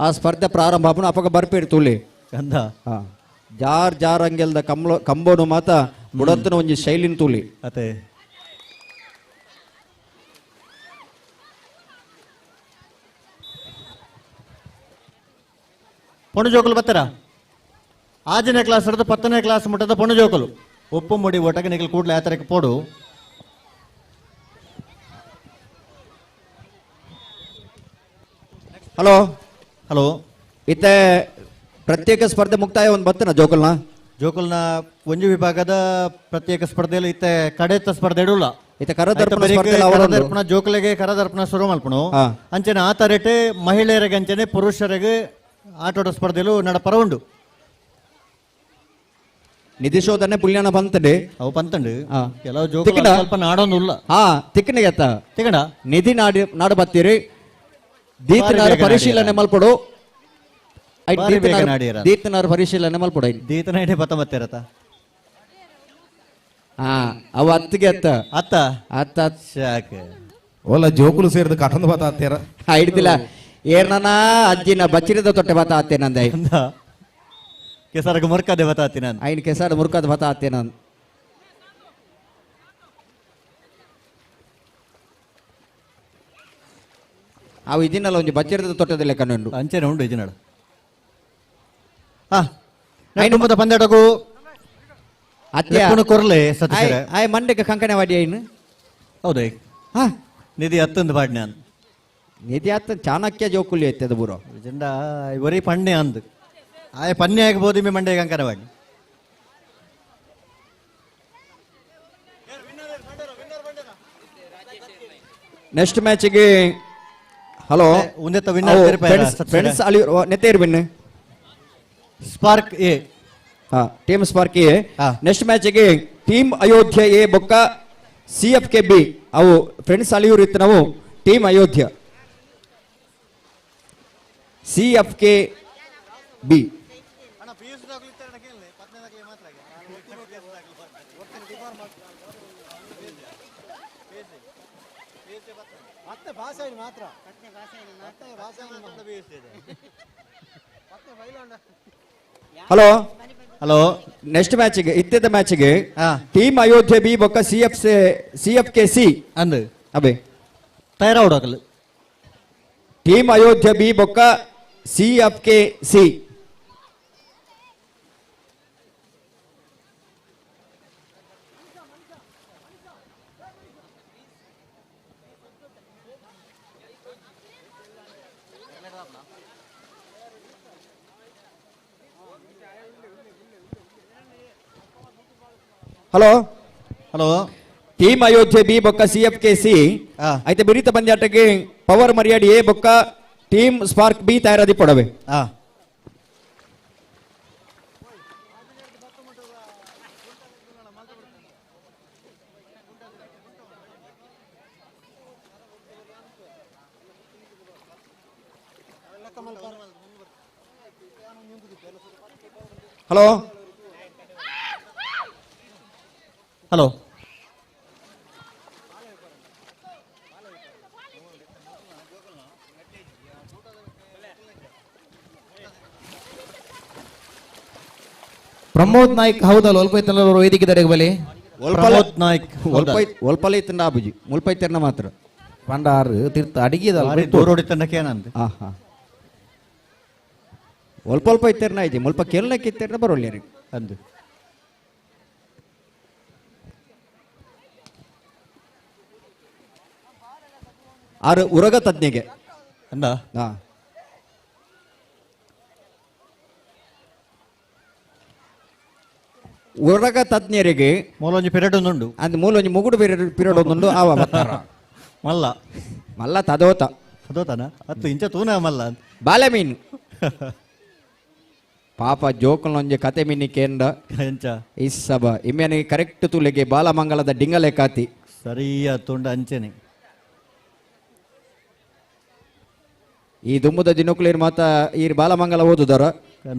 ಆ ಸ್ಪರ್ಧೆ ಪ್ರಾರಂಭ ಆಪನು ಅಪಗ ಬರ್ಪೇರಿ ತುಳಿ ಅಂದ ಜಾರ್ ಅಂಗೆಲ್ದ ಕಂಬೋನು ಮಾತ ಬುಡಂತನ ಒಂಜಿ ಶೈಲಿನ ತೂಲಿ ಅತೆ ಪೊಣ್ಣು ಜೋಕುಲು ಬರ್ತಾರ 6ನೇ ಕ್ಲಾಸ್ ಹಿಡಿದು 10ನೇ ಕ್ಲಾಸ್ ಮುಟ್ಟದ ಪೊಣ್ಣು ಜೋಕುಲು ಒಪ್ಪು ಮುಡಿ ಒಟಗೆ ನಿಗಲು ಕೂಡಲೇ ಆ ತರಕ್ಕೆ ಪೋಡು. ಹಲೋ ಹಲೋ, ಇತ್ತೆ ಪ್ರತ್ಯೇಕ ಸ್ಪರ್ಧೆ ಮುಕ್ತಾಯ ಒಂದು ಬರ್ತನ ಜೋಕಲ್ನ ಜೋಕುಲ್ನ ಒಂಜು ವಿಭಾಗದ ಪ್ರತ್ಯೇಕ ಸ್ಪರ್ಧೆಯಲ್ಲಿ ಇತ್ತೆ ಕಡೆತ ಸ್ಪರ್ಧೆ ಇಡಲ್ಲ. ಇತ್ತೆ ಕರದರ್ಪಣ ಸ್ಪರ್ಧೆ ಕರದರ್ಪಣ ಜೋಕುಲೆಗೆ ಕರದರ್ಪಣ ಶುರು ಮಲ್ಪನು ಹಾ. ಅಂಚನೆ ಆ ತರಟೆ ಮಹಿಳೆಯರಿಗೆ ಅಂಚನೆ ಪುರುಷರಿಗೆ ಆಟೋಟ ಸ್ಪರ್ಧೆಲು ನಡಪರ ಉಂಡು. ನಿಧಿ ಶೋಧನೆ ಪುಲ್ಯಾನ ಬಂತಡೆ ಅವು ಪಂತಂಡು ಹಾ. ಕೆಲವು ಜೋಕುಲು ತಿಕ್ಕಡ? ಸ್ವಲ್ಪ ನಾಡೊಂದುಲ್ಲ ಹಾ ತಿಕ್ಕನಿಗೆ ಅತ್ತ ತಿಗಡ ನಿಧಿ ನಾಡು ಬತ್ತೀರಿ ದೀತನಾರ ಬೇಗ ಪರಿಶೀಲನೆ ಮಲ್ಪಡು ಬಾರಿ ಬೇಗ ನಾಡಿಯರ. ದೀತನಾರ ಪರಿಶೀಲನೆ ಮಲ್ಪಡು ದೀತನ ಹಿಡಿ ಪತ್ತ ಮತ್ತಿರತ್ತ ಹಾ ಅವ ಅತ್ತಿಗೆ ಅತ್ತ ಅತ್ತ ಅತ್ತ ಶಾಕ್ ಓಲ ಜೋಕುಲು ಸೇರಿದ ಕಟಂದು ಬತ್ತಾತ್ತೀರ ಹಿಡ್ದಿಲ್ಲ ಏರ್ನನ ಅಜ್ಜಿನ ಬಚ್ಚಿರದ ತೊಟ್ಟೆ ಬತ್ತ ಆತೆ ನಂದೆ ಅಂದ ಕೆಸರಗ ಮರ್ಕದೆ ಬತ್ತಾತಿ ನಾನು ಐನ್ ಕೆಸಾಡ ಮುರ್ಕದ ಬತ್ತ ಆತೆ ನಾನು ಅವು ಇದನ್ನಲ್ಲ ಒಂದು ಬಚ್ಚಿರದ ತೊಟ್ಟದಲ್ಲೇ ಕಣ್ಣು ಅಂಚೆನೆ ಉಂಡು ಇಜಿನಾಡು. ಹಾ ಐನುಂಬದ ಪಂದ್ಯಾಟಗೂ ಅತ್ತೆ ಕೊರ್ಲೆ ಸತೀಶರ ಆಯ್ ಮಂಡೆಗೆ ಕಂಕಣ ವಾಡಿ ಐನು ಹೌದೇ ಹಾ ನಿಧಿ ಹತ್ತೊಂದು ಪಾಡ್ ನಾನು ನಿಧಿ ಆತ ಚಾಣಕ್ಯ ಜೋಕುಲಿ ಐತೆ ಬೂರೋ ಜೆಂಡ ಇವರಿ ಪಣ್ಣೆ ಅಂದು ಆಯ್ ಪನ್ನೆ ಆಗಬಹುದು ಮೇ ಮಂಡೆ ಕಂಕಣ ಪಾಡಿ ನೆಕ್ಸ್ಟ್ ಮ್ಯಾಚಿಗೆ ಹಲೋ ಉಂದೆತ್ತ ವಿನ್ನರ್ ಫ್ರೆಂಡ್ಸ್ ಅಲ್ಲಿ ನೆತ್ತೇರು ಬಿನ್ನು ಸ್ಪಾರ್ಕ್ ಎ ಹಾ ಟೀಮ್ ಸ್ಪಾರ್ಕಿ ಹಾ. ನೆಕ್ಸ್ಟ್ ಮ್ಯಾಚಿಗೆ ಟೀಮ್ ಅಯೋಧ್ಯ ಎ ಬೊಕ್ಕ CFK ಬಿ ಅವು ಫ್ರೆಂಡ್ಸ್ ಅಲಿಯೂರು ಇತ್ತು ನಾವು team Ayodhya CFK B hello hello next ಮ್ಯಾಚಿಗೆ ಇತ್ತಿದ್ದ ಮ್ಯಾಚಿಗೆ ಹಾ. ಟೀಮ್ ಅಯೋಧ್ಯ ಬಿ ಬೊಕ್ಕ CFK ಸಿ ಅಂದು ಅಬೆ ತಯಾರ ಹುಡಕಲು ಟೀಮ್ ಅಯೋಧ್ಯ ಬಿ ಬೊಕ್ಕ CFK C hello hello team Ayodhya B ಬೊಕ್ಕ CFK ಸಿ ಹಾ. అయితే ಬಿರಿತ ಪಂದ್ಯಾಟಕ್ಕೆ ಪವರ್ ಮರ್ಯಾಡಿ ಎ ಬೊಕ್ಕ ಟೀಮ್ ಸ್ಪಾರ್ಕ್ ಬಿ ತಯಾರಾದಿ ಪಡವೆ ಹಾ ಹಲೋ ಹಲೋ ಪ್ರಮೋದ್ ನಾಯ್ಕ್ ಹೌದಲ್ಲ ಒಲ್ಪೈತಲ್ಲ ವೇದಿಕೆ ತಡೆಗೆ ಬಲಿ ಪ್ರಮೋದ್ ನಾಯ್ಕ್ ಒಲ್ಪಲ ಇತ್ತಂಡ ಆಬುಜಿ ಮುಲ್ಪೈತೆರ್ನ ಮಾತ್ರ ಪಂಡಾರು ತೀರ್ಥ ಅಡಿಗೆದಲ್ಲ ದೂರೋಡಿ ತಂಡಕ್ಕೇನಂತ ಹಾ ಹಾ ಒಲ್ಪ ಇತ್ತೇರ್ನ ಐತಿ ಮುಲ್ಪ ಕೆಲ್ನಕ್ಕೆ ಇತ್ತೇರ್ನ ಬರೋಲ್ಯಾರಿ ಅಂದು ಆರು ಉರಗ ತಜ್ಞೆಗೆ ಅಂದ ಹಾ ಉರಗ ತಜ್ಞರಿಗೆ ಮೂಲೊಂಜಿ ಪೆರಡ್ ಒಂದುಂಡು ಅಂದ್ ಮೂಲ ಒಂಜಿ ಮುಗುಡು ಪಿರಿಯಡ್ ಒಂದುಂಡು ಆವ ಬರ್ತಾರ ಮಲ್ಲ ಮಲ್ಲ ತದೋತ ಅದೋತಾನ ಹತ್ತು ಇಂಚ ತೂನ ಮಲ್ಲ ಅಂತ ಬಾಲೆ ಮೀನು ಪಾಪ ಜೋಕಲ್ ಒಂಜಿ ಕತೆ ಮೀನಿ ಕೇಂದ್ರ ಎಂಚ ಇಸ್ಸಬ ಇಮ್ಯಾನಿಗೆ ಕರೆಕ್ಟ್ ತುಲೆಗೆ ಬಾಲಮಂಗಲದ ಡಿಂಗಲೆ ಕಾತಿ ಸರಿಯ ತುಂಡ ಅಂಚೆನೆ ಈ ದುಮ್ಮದ ದಿನಕುಲೇರ್ ಮಾತ ಈ ಬಾಲಮಂಗಲ ಓದುದಾರ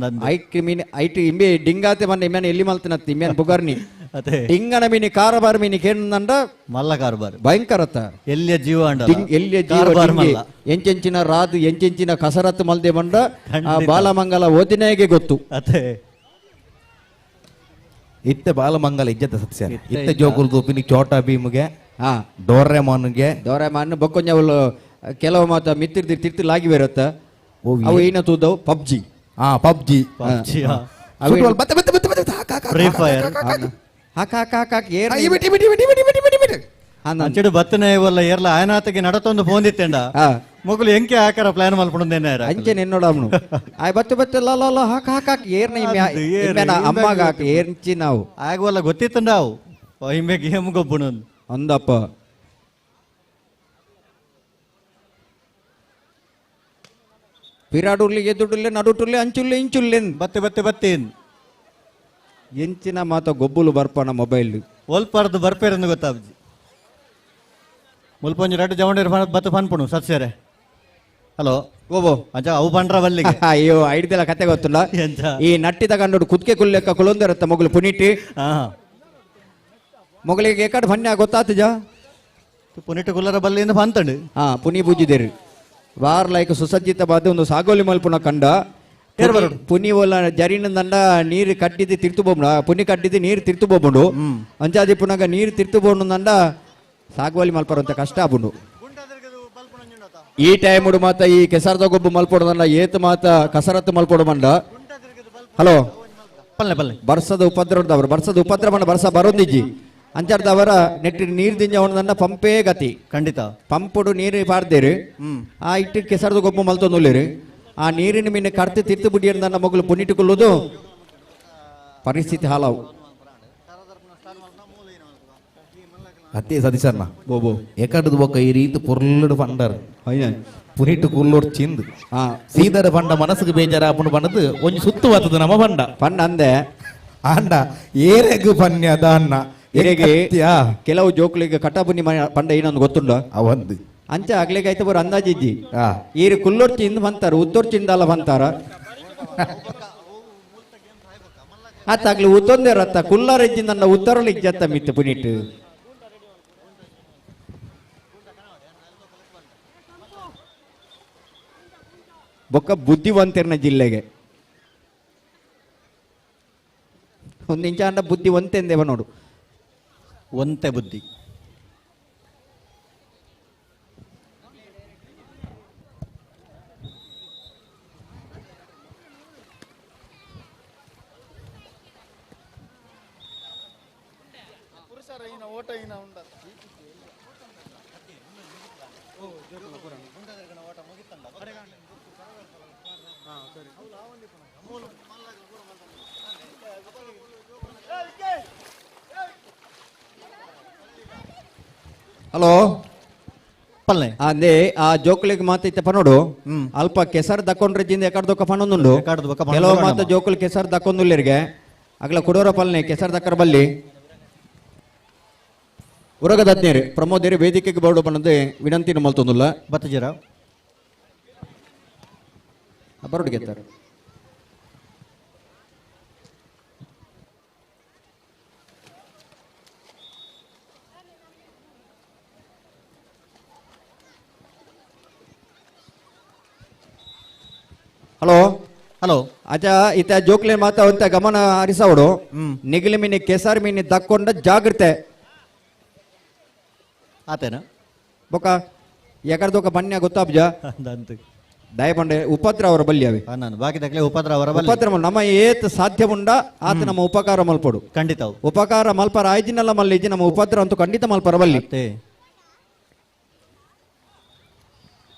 ನಂದು ಐಕ್ ಮೀನ್ ಐಟ್ ಇಂಬೆ ಡಿಂಗಾತೆ ಮನ್ನ ಇಮ್ಯಾನ ಎಲ್ಲಿ ಮಲ್ತಿನತ್ತಿ ಇಮ್ಯಾನ ಬುಗಾರ್ನಿ ಅದೇ ಡಿಂಗನ ಮೀನಿ ಕಾರಬಾರ ಮೀನಿ ಕೇಂದ್ರ ಮಲ್ಲ ಕಾರ್ಬಾರ್ ಭಯಂಕರತ ಎಲ್ಲಿಯ ಜೀವ ಅಂಡ ಎಲ್ಲಿಯ ಕಾರ್ಬಾರ್ ಮಲ್ಲ ಎಂಚೆಂಚಿನ ರಾದು ಎಂಚೆಂಚಿನ ಕಸರತ್ತು ಮಲ್ದೆ ಬಂಡ ಆ ಖಂಡಿತ. ಬಾಲಮಂಗಲ ಓದಿನಾಗೆ ಗೊತ್ತು ಅದೇ ಇತ್ತೆ ಬಾಲಮಂಗಲ ಇಜ್ಜತ ಸತ್ಯ ಇತ್ತೆ ಇತ್ತೆ ಜೋಕುಲ್ ದೂಪಿನಿ ಚೋಟಾ ಭೀಮ್ಗೆ ಹಾ ಡೋರೆಮಾನ್ಗೆ ದೋರೆಮಾನ್ ಬೊಕ್ಕೊಂಜ ಅವಳು ಕೆಲವು ಮಾತ ಮಿತ್ತಿರ್ತಿ ತಿರ್ತಿ ಲಾಗಿ ಬರತ್ತ ಓ ಅವು ಏನ ತೂದವು ಪಬ್ಜಿ ಪಬ್ಜಿ ಅವು ಫ್ರೀ ಫೈರ್ ಹಾಕ ಹಾಕ ಹಾಕ ಹಾಕ ಏರ್ ಅಂಚೆಡು ಬತ್ತನೆ ಇವಲ್ಲ ಏರ್ಲ ಆಯನಾತಗೆ ನಡತೊಂದು ಫೋನ್ ಇತ್ತೆಂಡ ಹಾ ಮೊಗಲು ಎಂಕೆ ಹಾಕಾರ ಪ್ಲಾನ್ ಮಲ್ಪೊಂದೇನೆ ಅಂಚೆ ನಿನ್ನೋಡಮ್ನು ಆಯ್ ಬತ್ತೆ ಬತ್ತೆ ಲ ಹಾಕ ಹಾಕ ಹಾಕ ಏರ್ನ ಇಮ್ಮೆನ ಅಮ್ಮಗ ಹಾಕ ಏರ್ಂಚಿ ನಾವು ಆಗವಲ್ಲ ಗೊತ್ತಿತ್ತಂಡ ಅವು ಹಿಂಬೆ ಗೇಮ್ ಗೊಬ್ಬುಣಂದು ಅಂದಪ್ಪ ಪಿರಾಡುರ್ಲಿ ಎದುಡುಲ್ಲೆ ನಡುಟುಲ್ಲೆ ಅಂಚುಲ್ಲೆ ಇಂಚುಲ್ಲೆನ್ ಬತ್ತೇನ್ ಎಂಚಿನ ಮಾತ ಗೊಬ್ಬುಲು ಬರ್ಪಣ ಮೊಬೈಲ್ ಒಲ್ಪಾರ್ದು ಬರ್ಪೇರಂದು ಗೊತ್ತಾಬ್ಜಿ ಮುಲ್ಪೊಂಜಿ ರಡ್ಡು ಜವಂಡೇರ್ ಬತ್ತ ಪನ್ಪುಣು ಸತ್ಸೇರೆ ಹಲೋ ಓಬೋ ಅಂಚ ಅವು ಪಂಡ್ರ ಬಲ್ಲಿಗೆ ಅಯ್ಯೋ ಐಡ್ದೆಲ್ಲ ಕತೆ ಗೊತ್ತಿಲ್ಲ ಎಂತ ಈ ನಟ್ಟಿ ತಗೊಂಡು ಕುದ್ಕೆ ಕುಲ್ಲೆಕ್ಕ ಕುಲೊಂದಿರತ್ತ ಮೊಗಲು ಪುನಿಟಿ ಹಾ ಮೊಗಲಿಗೆ ಏಕಡ್ ಭನ್ಯ ಗೊತ್ತಾತ ಜಾ ಪುನಿಟ್ಟು ಕುಲ್ಲರ ಬಲ್ಲಿಯಿಂದ ಪಂತಂಡು ಹಾ ಪುನಿ ಬುಜ್ಜಿದೇರಿ ವಾರ್ ಲೈಕ್ ಸುಸಜ್ಜಿತವಾದ ಒಂದು ಸಾಗೋಲಿ ಮಲ್ಪುನ ಕಂಡ ಪುನಿ ಒಲ್ಲ ಜರಿನ ದಂಡ ನೀರು ಕಟ್ಟಿದ್ದು ತಿರ್ತು ಬೋಬುಂಡ ಪುನಿ ಕಟ್ಟಿದ್ದು ನೀರು ತಿರ್ತು ಬೋಬುಂಡು ಅಂಚಾದಿ ಪುನಗ ನೀರು ತಿರ್ತು ಬೋಂಡು ದಂಡ ಸಾಗುವಲಿ ಮಲ್ಪರಂತ ಕಷ್ಟ ಆಬುಂಡು ಈ ಟೈಮ್ ಮಾತ ಈ ಕೆಸರದ ಗೊಬ್ಬು ಮಲ್ಪೊಡದಲ್ಲ ಏತ್ ಮಾತ ಕಸರತ್ತು ಮಲ್ಪೊಡು ಮಂಡ ಹಲೋ ಪಲ್ಲೆ ಪಲ್ಲೆ ಬರ್ಸದ ಉಪದ್ರವದವರು ಬರ್ಸದ ಉಪದ್ರವನ ಬರ್ಸ ಬರೋದಿಜ್ಜಿ ಅಂಚಾರ್ದವರ ನೆಟ್ಟಿ ನೀರು ದಿಂಜ ಅವನದನ್ನ ಪಂಪೇ ಗತಿ ಖಂಡಿತ ಪಂಪುಡು ನೀರು ಪಾಡ್ದೇರಿ ಆ ಇಟ್ಟು ಕೆಸರದ ಗೊಬ್ಬು ಮಲ್ತೊಂದುಲ್ಲೇರಿ ಆ ನೀರಿನ ಮೀನು ಕಡ್ತಿ ತಿರ್ತು ಬಿಡಿ ನನ್ನ ಮಗಳು ಪುನಿಟ್ಟುಕೊಳ್ಳೋದು ಪರಿಸ್ಥಿತಿ ಹಾಲಾವು ಅತ್ತೆ ಸತೀಶಣ್ಣ ಬೋಬೋ ಎಕಡದು ಬೊಕ್ಕ ಈ ರೀತಿ ಪೊರ್ಲಡು ಪಂಡರ್ ಪುನಿಟ್ಟು ಕುಲ್ಲೋಡ್ ಚಿಂದು ಹಾ ಸೀದರ ಪಂಡ ಮನಸ್ಸಿಗೆ ಬೇಜಾರ ಅಪ್ಪನು ಪಂಡದು ಒಂಜಿ ಸುತ್ತು ಬತ್ತದ ನಮ್ಮ ಪಂಡ ಪಂಡ ಅಂದೆ ಆಂಡ ಏರೆಗು ಪನ್ಯದ ಅನ್ನ ಎರೆಗೆ ಕೆಲವು ಜೋಕ್ಲಿಗೆ ಕಟಾಬುನಿ ಪಂಡ ಏನೊಂದು ಗೊತ್ತುಂಡ ಅವಂದು ಅಂಚ ಆಗ್ಲಿಕ್ಕೆ ಆಯ್ತು ಬರೋ ಅಂದಾಜಿಜ್ಜಿ ಆ ಈರು ಕುಲ್ಲೊರ್ಚಿಂದ ಬಂತಾರ ಉದ್ದೊರ್ಚಿಂದ ಬಂತಾರ ಆತಾಗ್ಲಿ ಉತ್ತೊಂದೇ ರತ್ತ ಕುಲ್ಲಾರೆಜ್ಜಿಂದ ನನ್ನ ಉತ್ತರಲಿ ಇಜ್ಜತ್ತ ಮಿತ್ತು ಪುನಿಟ್ಟು ಬೊಕ್ಕ ಬುದ್ಧಿವಂತರ್ನ ಜಿಲ್ಲೆಗೆ ಒಂದು ಇಂಚ ಅಂಡ ಬುದ್ಧಿವಂತೆಂದೇವ ನೋಡು ಒಂತೆ ಬುದ್ಧಿ ಹಲೋ ಪಲ್ಲೆ ಅಂದೆ ಆ ಜೋಕುಲಿಗೆ ಮಾತೈತೆ ಪನೋಡು ಅಲ್ಪ ಕೆಸರು ದಕ್ಕೊಂಡ್ರಜ್ಜಿಂದ ಎಕಡ್ದೊಕ್ಕ ಪನೊಂದುಂಡು ಎಕಡ್ದು ಬೊಕ್ಕ ಪನೊಂದು ಕೆಲವು ಪನೊಂದು ಮಾತು ಜೋಕುಲ್ ಕೆಸರು ದಕ್ಕೊಂದುಲ್ಲಿರ್ಗೆ ಅಗ್ಲ ಕುಡೋರ ಪಲ್ನೆ ಕೆಸರು ದಕ್ಕರ ಬಲ್ಲಿ ಉರಗದತ್ನೇರಿ ಪ್ರಮೋದೇರಿ ವೇದಿಕೆಗೆ ಬೋರ್ಡು ಬನ್ನದು ವಿನಂತಿನ ಮಲ್ತೊಂದುಲ್ಲ ಬತ್ತಜೀರ ಬರೋಡು ಗೆತ್ತಾರೆ ಹಲೋ ಹಲೋ ಅಜ್ಜ ಈತ ಜೋಕ್ಲೆ ಮಾತಾವಂತ ಗಮನ ಹರಿಸವಡು ನಿಗಿಲಿ ಮೀನಿ ಕೆಸರು ಮೀನಿ ದಕ್ಕೊಂಡ ಜಾಗ್ರತೆ ಆತೇನ ಬೊಕ ಎಕಡ್ದೊಕ ಬನ್ಯ ಗೊತ್ತಾಬ್ಜ ಅಂದಂತ ದಯಪಂಡೆ ಉಪದ್ರ ಅವರ ಬಲ್ಲಿ ಅವೆ ನಾನು ಬಾಕಿ ದಕ್ಲೆ ಉಪದ್ರ ಅವರ ಬಲ್ಲಿ ಉಪದ್ರ ನಮ್ಮ ಏತ್ ಸಾಧ್ಯ ಉಂಡ ಆತ ನಮ್ಮ ಉಪಕಾರ ಮಲ್ಪಡು ಖಂಡಿತ ಅವು ಉಪಕಾರ ಮಲ್ಪರ ಆಯ್ಜಿನಲ್ಲ ಮಲ್ಲಿಜ್ಜಿ ನಮ್ಮ ಉಪದ್ರ ಅಂತೂ ಖಂಡಿತ ಮಲ್ಪರ ಬಲ್ಲಿ ಮತ್ತೆ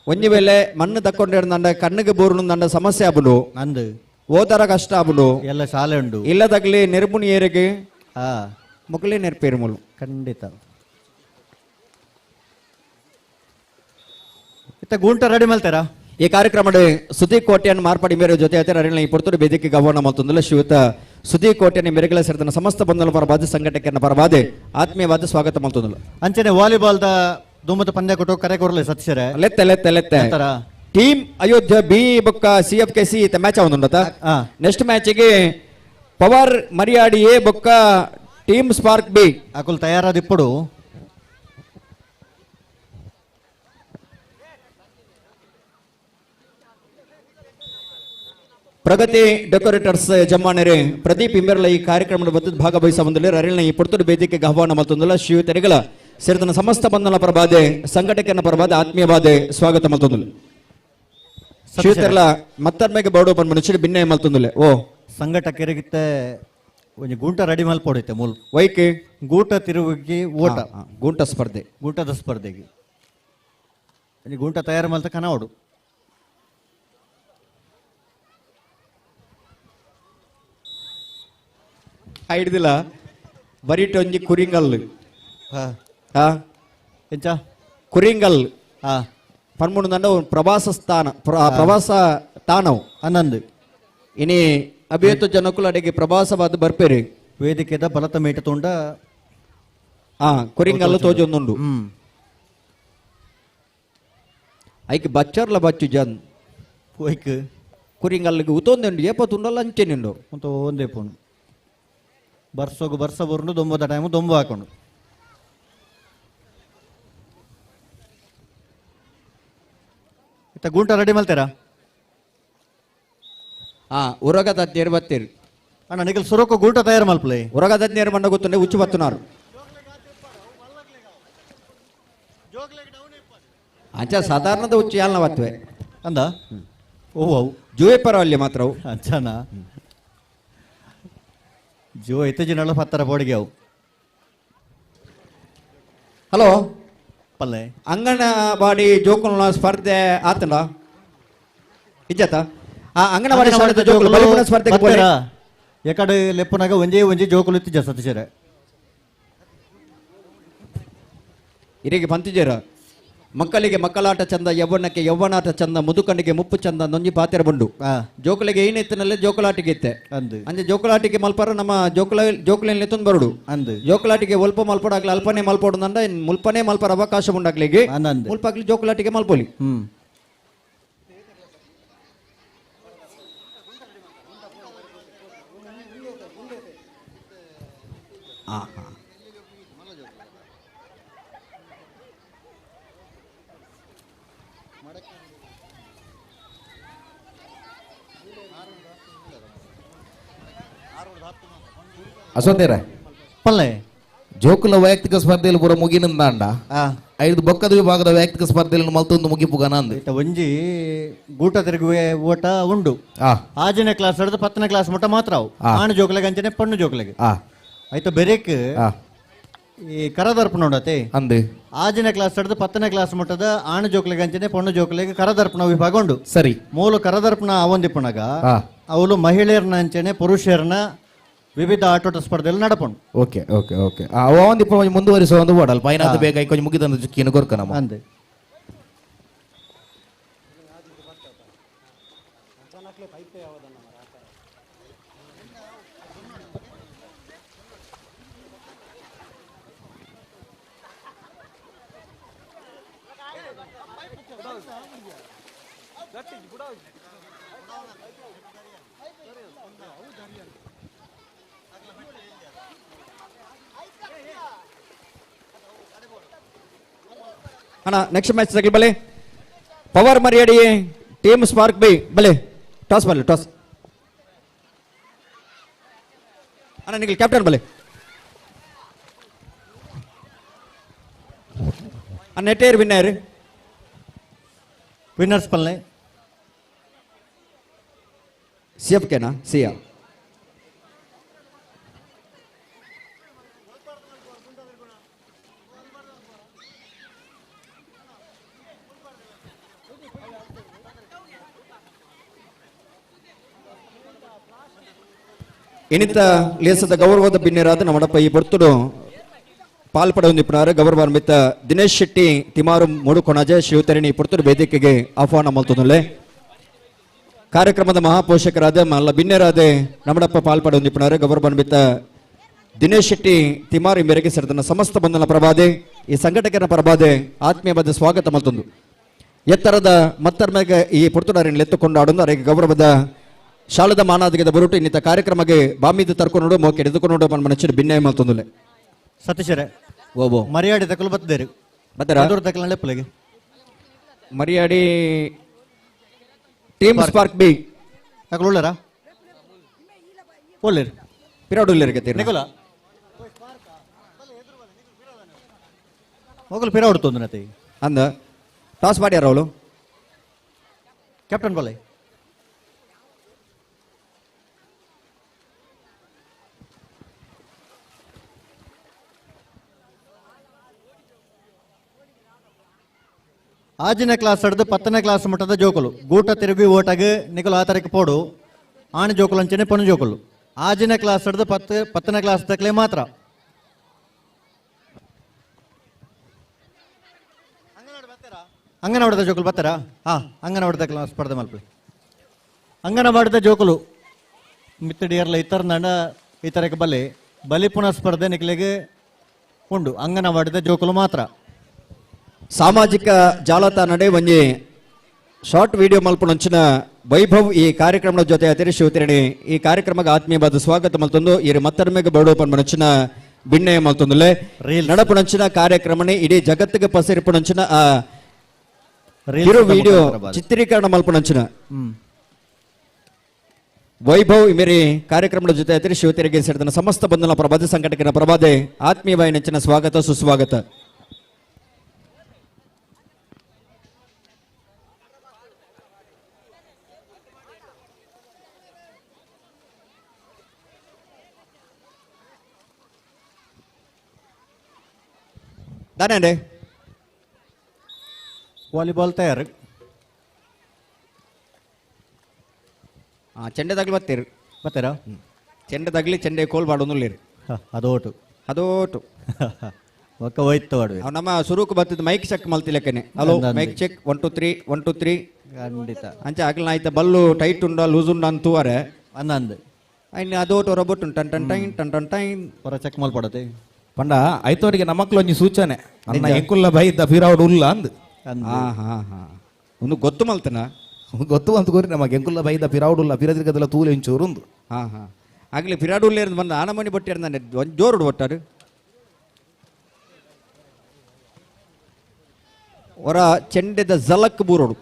ಒಂಜಿ ವೇಳೆ ಮಣ್ಣು ತಕ್ಕೊಂಡಿರಂದ ಕಣ್ಣಿಗೆ ಬೋರ್ನುಂದ ಸಮಸ್ಯೆ ಆಬುಡು ಅಂದು ಓದರ ಕಷ್ಟ ಆಬುಡು ಎಲ್ಲ ಶಾಲೆ ಉಂಡು ಇಲ್ಲದಾಗ್ಲಿ ನೆರ್ಬುಣಿ ಏರಿಗೆ ಹಾ ಮಕ್ಕಳೇ ನೆರ್ಪೇರು ಮುಳು ಖಂಡಿತ ಇತ್ತ ಗೂಂಟ ರೆಡಿ ಮಲ್ತಾರಾ ಈ ಕಾರ್ಯಕ್ರಮದ ಸುದ್ದಿ ಕೋಟೆಯನ್ನು ಮಾರ್ಪಾಡಿ ಮೇರೆ ಜೊತೆ ಅರಿಣ ಈ ಪುರ್ತೂರು ವೇದಿಕೆಗೆ ಆಹ್ವಾನ ಮತ್ತೊಂದಲ್ಲ ಶ್ರೀಯುತ ಸುದ್ದಿ ಕೋಟೆಯನ್ನು ಮೆರೆಗಳ ಸೇರಿದ ಸಮಸ್ತ ಬಂಧನ ಪರವಾದ ಸಂಘಟಕರ ಪರವಾದ ಆತ್ಮೀಯವಾದ ಸ್ವಾಗತ ಮತ್ತೊಂದಲ್ಲ ಅಂಚನೆ ವಾಲಿಬಾಲ್ದ ದುಮ್ಮದ ಪಂದ್ಯ ಕೊಟ್ಟು ಕರೆ ಕೊರಲೆ ಸತ್ಸರೆ ಲೆತ್ತೆ ಲೆತ್ತೆ ಲೆತ್ತೆ ಎಂತರ? ಟೀಮ್ ಅಯೋಧ್ಯ ಬಿ ಬೊಕ್ಕ CFKC ಮ್ಯಾಚ್ ಆವೊಂದುಂಡತ ಹಾ. ನೆಕ್ಸ್ಟ್ ಮ್ಯಾಚಿಗೆ ಪವರ್ ಮರಿಯಾಡಿ ಎ ಬೊಕ್ಕ ಟೀಮ್ ಸ್ಪಾರ್ಕ್ ಬಿ ಅಕುಲ್ ತಯಾರಾದ ఇప్పుడు ಪ್ರಗತಿ ಡೆಕೋರೇಟರ್ಸ್ ಜಮ್ಮಾನೆರೆ ಪ್ರದೀಪ್ ಇಂಬೆರ್ಲ ಈ ಕಾರ್ಯಕ್ರಮದ ಬದ್ಧ ಭಾಗವಹಿಸುವಂದಲ್ಲಿ ಅರಿಣ ಈ ಪುರ್ತೂರು ವೇದಿಕೆಗೆ ಆಹ್ವಾನ ಮತ್ತೊಂದಲ್ಲ ಶ್ರೀಯುತರಿಗಳ ಸೇರಿದ ಸಮಸ್ತ ಬಂಧನ ಪರವಾದೆ ಸಂಘಟಕರ ಪರವಾದ ಆತ್ಮೀಯವಾದ ಸ್ವಾಗತ ಮತ್ತೊಂದಲ್ಲ ಶಿವತೆರ್ಲ ಮತ್ತರ್ಮೆಗೆ ಬೋರ್ಡು ಬಂದ್ ಮನುಷ್ಯರು ಭಿನ್ನ ಮಲ್ತುಂದುಲೆ ಓ ಸಂಘಟ ಕೆರೆಗಿತ್ತೆ ಒಂಜಿ ಗೂಂಟ ರೆಡಿ ಮಲ್ಪೊಡೈತೆ ಮೂಲ್ ವೈಕೆ ಗೂಟ ತಿರುಗಿ ಓಟ ಗೂಂಟ ಸ್ಪರ್ಧೆ ಗೂಟದ ಸ್ಪರ್ಧೆಗೆ ಒಂಜಿ ಗೂಂಟ ತಯಾರು ಮಲ್ತ ಕನವಡು ಹಿಡ್ದಿಲ್ಲ ಬರೀಟ್ ಒಂಜಿ ಕುರಿಂಗಲ್ ಹಾ ಹಾ ಎಂಚ ಕುರಿಂಗಲ್ ಹಾ ಪನ್ಮೂಡು ದಂಡ ಪ್ರವಾಸ ಸ್ಥಾನ ಪ್ರವಾಸ ತಾಣವು ಹನ್ನೊಂದು ಇನಿ ಅಭಿಯತ್ತು ಜನಕ್ಕೂ ಅಡಿಗೆ ಪ್ರವಾಸವಾದ ಬರ್ಪೇರಿ ವೇದಿಕೆದ ಬಲತ ಮೇಟ ತುಂಡ ಕುರಿಂಗಲ್ಲು ತೋಜೊಂದುಂಡು ಹ್ಮ್ ಐಕ್ ಬಚ್ಚರ್ಲ ಬಚ್ಚು ಜನ್ ಪೋಯ್ಕ್ ಕುರಿಂಗಲ್ಗೆ ಉತೊಂದುಂಡು ಏಪ ತುಂಡಲ್ಲ ಅಂಚೆನಿಂಡು ಅಂತ ಒಂದೇ ಪೋನು ಬರ್ಸೋಗು ಬರ್ಸ ಬರುಂಡು ದೊಂಬದ ಟೈಮು ದೊಂಬು ಹಾಕೊಂಡು ಇತ್ತ ಗೂಂಟ ರೆಡಿ ಮಲ್ತೀರಾ ಉರಗ ತಜ್ಞರು ಬತ್ತೀರಿ ಅಣ್ಣ ನಿಖಲ್ ಸುರಕು ಗೂಂಟ ತಯಾರು ಮಲ್ಪಲೆ ಉರಗ ತಜ್ಞರು ಮಂಡ ಗೊತ್ತುಂಡೆ ಉಚ್ಚು ಬತ್ತುನಾರು ಅಂಚ ಸಾಧಾರಣದ ಉಚ್ಚು ಯಾಲ್ನ ಬತ್ತವೆ ಅಂದ ಓ ಅವು ಜೂವೆ ಪರವಲ್ಯ ಮಾತ್ರ ಅವು ಅಂಚನ ಜೋ ಐತೆ ಜಿನಳ ಪತ್ತರ ಬೋಡಿಗೆ ಅವು ಹಲೋ ಪಲ್ಲೆ ಅಂಗನವಾಡಿ ಜೋಕುಲ ಸ್ಪರ್ಧೆ ಆತಲ್ಲ ಇಜ್ಜತ ಅಂಗನವಾಡಿ ಜೋಕುಲು ಬಲಿಪುಣ ಸ್ಪರ್ಧೆಗೆ ಬೋಲೆ ಎಕಡೆ ಲೆಪ್ಪನಾಗ ಒಂಜೇ ಒಂಜಿ ಜೋಕುಲು ಇತ್ತಿಜ ಸತೀಶರ ಇರಿಗೆ ಪಂತಿಜೇರ ಮಕ್ಕಳಿಗೆ ಮಕ್ಕಳಾಟ ಚಂದ ಯವ್ವನಕ್ಕೆ ಯವ್ವನಾಟ ಚಂದ ಮುದುಕನಿಗೆ ಮುಪ್ಪು ಚಂದ ನೊಂಜಿ ಪಾತೆರ ಬಂಡು ಜೋಕುಲಿಗೆ ಏನೆತ್ತಿನಲ್ಲೇ ಜೋಕುಲಾಟಿಗೆ ಇತ್ತೆ ಅಂದು ಅಂಜೆ ಜೋಕುಲಾಟಿಗೆ ಮಲ್ಪರ ನಮ್ಮ ಜೋಕುಲಲ್ಲಿ ಎತ್ತೊಂದು ಬರುಡು ಅಂದು ಜೋಕುಲಾಟಿಗೆ ಒಲ್ಪ ಮಲ್ಪಡಾಗ್ಲಿ ಅಲ್ಪನೆ ಮಲ್ಪಡುದಂಡ ಮುಲ್ಪನೆ ಮಲ್ಪರ ಅವಕಾಶ ಉಂಡಾಗ್ಲಿಗೆ ಆನಂದ್ ಮುಲ್ಪಾಗ್ಲಿ ಜೋಕುಲಾಟಿಗೆ ಮಲ್ಪೊಲಿ ಹ್ಮ್ ಅಸೋತೇರ ಪಲ್ಲೆ ಜೋಕುಲ ವೈಯಕ್ತಿಕ ಸ್ಪರ್ಧೆಯಲ್ಲಿ ಪೂರ ಮುಗಿನಿಂದ ಆ ಐದು ಬೊಕ್ಕದ ವಿಭಾಗದ ವೈಯಕ್ತಿಕ ಸ್ಪರ್ಧೆಯಲ್ಲಿ ಮಲ್ತೊಂದು ಮುಗಿಪುಗನ ಅಂದ್ ಇತ್ತ ಒಂಜಿ ಗೂಟ ತಿರುಗುವೆ ಓಟ ಉಂಡು ಆ ಆಜನೇ ಕ್ಲಾಸ್ ಹಿಡಿದು 10ನೇ ಕ್ಲಾಸ್ ಮಟ್ಟ ಮಾತ್ರ ಅವು ಆಣು ಜೋಕಲೆಗೆ ಅಂಚನೆ ಪಣ್ಣು ಜೋಕಲೆಗೆ ಆ ಆಯ್ತು ಬೆರೇಕ್ ಆ ಈ ಕರದರ್ಪಣ ಉಂಡತೆ ಅಂದ್ ಆಜನೇ ಕ್ಲಾಸ್ ಹಿಡಿದು 10ನೇ ಕ್ಲಾಸ್ ಮಟ್ಟದ ಆಣು ಜೋಕಲೆಗೆ ಅಂಚನೆ ಪಣ್ಣು ಜೋಕಲೆಗೆ ಕರದರ್ಪಣ ವಿಭಾಗ ಉಂಡು ಸರಿ ಮೂಲ ಕರದರ್ಪಣ ಅವೊಂದಿಪ್ಪನಾಗ ಆ ಅವಳು ಮಹಿಳೆಯರನ್ನ ಅಂಚನೆ ಪುರುಷರನ್ನ ವಿವಿಧ ಆಟೋಟ ಸ್ಪರ್ಧೆಯಲ್ಲಿ ನಡಪಣು ಓಕೆ ಓಕೆ ಓಕೆ ಒಂದು ಇಪ್ಪ ಮುಂದುವರಿಸುವ ಒಂದು ಓಡಲ್ ಪೈನಾದ ಬೇಗ ಕೊಂಚ ಮುಗಿದಂದು ಚುಕ್ಕಿನ ಕೊರ್ಕ ನಮ್ಮ ಅಂದೆ ಅಣ್ಣ ನೆಕ್ಸ್ಟ್ ಮ್ಯಾಚ್ ತಗಲಿ ಬಲೆ power Mariyadi team spark by ಬಲೆ ಟಾಸ್ ಬಲೆ ಟಾಸ್ ಅಣ್ಣ ನಿಖಿಲ್ ಕ್ಯಾಪ್ಟನ್ ಬಲೆ ನೆಟ್ಟೇರ್ ವಿನ್ನರ್ ವಿನ್ನರ್ಸ್ ಪಲ್ಲೆ ಸಿ ಎಫ್ ಕೆನಾ ಸಿಯಾ ಇನಿತ ಲೇಸದ ಗೌರವದ ಬಿನ್ನೆರಾದ ನಮ್ಮಡಪ್ಪ ಈ ಬರ್ತುಡು ಪಾಲ್ಪಡ ಹೊಂದಿಪ್ಪನಾರು ಗೌರವ ಮಿತ್ತ ದಿನೇಶ್ ಶೆಟ್ಟಿ ತಿಮಾರು ಮೂಡುಕೊಣಜೆ ಶಿವತರಣಿ ಪುರ್ತುಡು ವೇದಿಕೆಗೆ ಆಹ್ವಾನ ಮಲ್ತುನುಲೆ ಕಾರ್ಯಕ್ರಮದ ಮಹಾಪೋಷಕರಾದ ಮಲ್ಲ ಬಿನ್ನೆರಾದೆ ನಮ್ಮಡಪ್ಪ ಪಾಲ್ಪಡ ಹೊಂದಿಪ್ಪನಾರು ಗೌರವ ಮಿತ್ತ ದಿನೇಶ್ ಶೆಟ್ಟಿ ತಿಮಾರು ಈ ಮೇರೆಗೆ ಸೇರಿದ ಸಮಸ್ತ ಬಂಧನ ಪ್ರಭಾದೆ ಈ ಸಂಘಟಕರ ಪ್ರಭಾದೆ ಆತ್ಮೀಯವಾದ ಸ್ವಾಗತ ಮಲ್ತೊಂದು ಎತ್ತರದ ಮತ್ತರ್ಮೆಗೆ ಈ ಪುರ್ತುಡಾರಿನ ಎತ್ತುಕೊಂಡು ಆಡೊಂದು ಅವರಿಗೆ ಗೌರವದ ಶಾಲದ ಮಾನಾದಿಗೆದ ಬರುಟು ಇನ್ನಿತ ಕಾರ್ಯಕ್ರಮಕ್ಕೆ ಬಾಮಿದು ತರ್ಕೊಂಡು ಮೋಕೆ ಎದುಕೊಂಡು ಮನಸ್ಸಿನ ಭಿನ್ನ ಮಲ್ತೊಂದುಲೆ ಸತೀಶರೇ ಓಬೋ Mariyadi ತಕಲು ಬತ್ತಿದ್ದೇರು ಬತ್ತಾರ ತಕಲ ಲೆಪ್ಪಲೆಗೆ Mariyadi team spark B ತಕಲು ಉಳ್ಳರ ಒಳ್ಳೆರು ಪಿರಾಡುಲ್ಲರಿಗೆ ನಿಖಲ ಮೊಗಲು ಪಿರಾಡುತ್ತೊಂದು ನತೆ ಅಂದ ಟಾಸ್ ಮಾಡ್ಯಾರ ಅವಳು ಕ್ಯಾಪ್ಟನ್ ಕೊಲೆ ಆಜಿನ ಕ್ಲಾಸ್ ಹಿಡಿದು 10ನೇ ಕ್ಲಾಸ್ ಮುಟ್ಟದ ಜೋಕುಲು ಗೂಟ ತಿರುಗಿ ಓಟಾಗ ನಿಕಲು ಆ ತರಕ್ಕೆ ಪೋಡು ಆಣ್ ಜೋಕುಲು ಅಂಚನೆ ಪೊಣ್ಣು ಜೋಕುಲು ಆಜಿನ ಕ್ಲಾಸ್ ಹಿಡಿದು 10ನೇ ಕ್ಲಾಸ್ ತಕ್ಕಲೆ ಮಾತ್ರ ಅಂಗನವಾಡದ ಜೋಕುಲು ಬರ್ತಾರಾ ಹಾ ಅಂಗನವಾಡದ ಕ್ಲಾಸ್ ಸ್ಪರ್ಧೆ ಮಲ್ಪಲಿ ಅಂಗನವಾಡದ ಜೋಕುಲು ಮಿತ್ತಡಿಯರ್ಲ ಇತರ ನಂಡ ಈ ತರಕ್ಕೆ ಬಲಿ ಪುನಃ ಸ್ಪರ್ಧೆ ನಿಖಲಿಗೆ ಉಂಡು ಅಂಗನವಾಡದ ಜೋಕುಲು ಮಾತ್ರ ಸಾಮಾಜಿಕ ಜಾಲತಾಣ ನಡೆ ಒಂಜಿ ಶಾರ್ಟ್ ವಿಡಿಯೋ ಮಲ್ಪುನಂಚಿನ ವೈಭವ್ ಈ ಕಾರ್ಯಕ್ರಮದ ಜೊತೆ ಅತಿರಿ ಶಿವತಿರಣಿ ಈ ಕಾರ್ಯಕ್ರಮಕ್ಕೆ ಆತ್ಮೀಯವಾದ ಸ್ವಾಗತ ಮಲ್ತೊಂದು ಈ ಮತ್ತರ್ಮೆಗೆ ಬಡೋಪನ್ಮನಂಚಿನ ಬಿಣ್ಣೆ ಮಲ್ತೊಂದುಲೆ ನಡಪುನಂಚಿನ ಕಾರ್ಯಕ್ರಮನೆ ಇಡೀ ಜಗತ್ತಿಗೆ ಪಸರಿಪುನಂಚಿನ ಕಿರು ವಿಡಿಯೋ ಚಿತ್ರೀಕರಣ ಮಲ್ಪುನಂಚಿನ ವೈಭವ್ ಇಮೇರಿ ಕಾರ್ಯಕ್ರಮದ ಜೊತೆ ಅತಿರಿ ಶಿವತಿರಿಗೆ ಸೇರಿದ ಸಮಸ್ತ ಬಂಧನ ಪ್ರಬಾಧ ಸಂಘಟಕರ ಪ್ರಬಾಧೆ ಆತ್ಮೀಯವಾದ ನೆಚ್ಚಿನ ಸ್ವಾಗತ ಸುಸ್ವಾಗತ. దానండి ವಾಲಿಬಾಲ್ ತಯಾರು ಚೆಂಡೆ ತಗಲಿ ಬರ್ತೀರಿ ಬರ್ತಾರಾ ಚೆಂಡೆ ತಗಲಿ ಚೆಂಡೆ ಕೋಲ್ ಬಾಡೋದಿಲ್ಲ ಅದೋಟು ಅದೋಟು ಒಕ್ಕ ಹೋಯ್ತು ಮಾಡುವೆ ಅವ್ ನಮ್ಮ ಸುರುಕು ಬರ್ತಿದ್ದು ಮೈಕ್ ಚೆಕ್ ಮಲ್ತಿಲೆಕ್ಕನೆ ಹಲೋ ಮೈಕ್ ಚೆಕ್ 1 2 3 ಖಂಡಿತ ಅಂಚೆ ಆಗ್ಲ ಆಯ್ತ ಬಲ್ಲು ಟೈಟ್ ಉಂಡ ಲೂಸ್ ಉಂಡ ಅಂತುವರೆ ಅನ್ನಂದು ಅಯ್ಯ ಅದೋಟು ರೊಬೊಟ್ಟು ಟನ್ ಟನ್ ಟೈನ್ ಟನ್ ಟನ್ ಟೈನ್ ಹೊರ ಚೆಕ್ ಮಲ್ಪಡತೆ ಪಂಡ ಐತೋರಿಗೆ ನಮ್ಮಕ್ಲು ಒಂಜಿ ಸೂಚನೆ ಅನ್ನ ಎಂಕುಲ್ಲ ಬೈದ ಫಿರಾವುಡ್ ಉಲ್ಲ ಅಂದ್ ಹಾ ಹಾ ಹಾ ಒಂದು ಗೊತ್ತು ಮಲ್ತನ ಗೊತ್ತು ಅಂತ ಕೋರಿ ನಮಗೆ ಎಂಕುಲ್ಲ ಬೈದ ಫಿರಾವುಡ್ ಉಲ್ಲ ಫಿರದಿರ್ಗದಲ್ಲ ತೂಲೆ ಇಂಚೂರು ಒಂದು ಹಾ ಹಾ ಆಗ್ಲಿ ಫಿರಾಡು ಉಳ್ಳೇರ್ದು ಬಂದ ಆನಮನಿ ಬೊಟ್ಟಿರ್ ನಾನು ಒಂದು ಜೋರುಡು ಒಟ್ಟಾರು ಹೊರ ಚೆಂಡೆದ ಜಲಕ್ ಬೂರೋಡು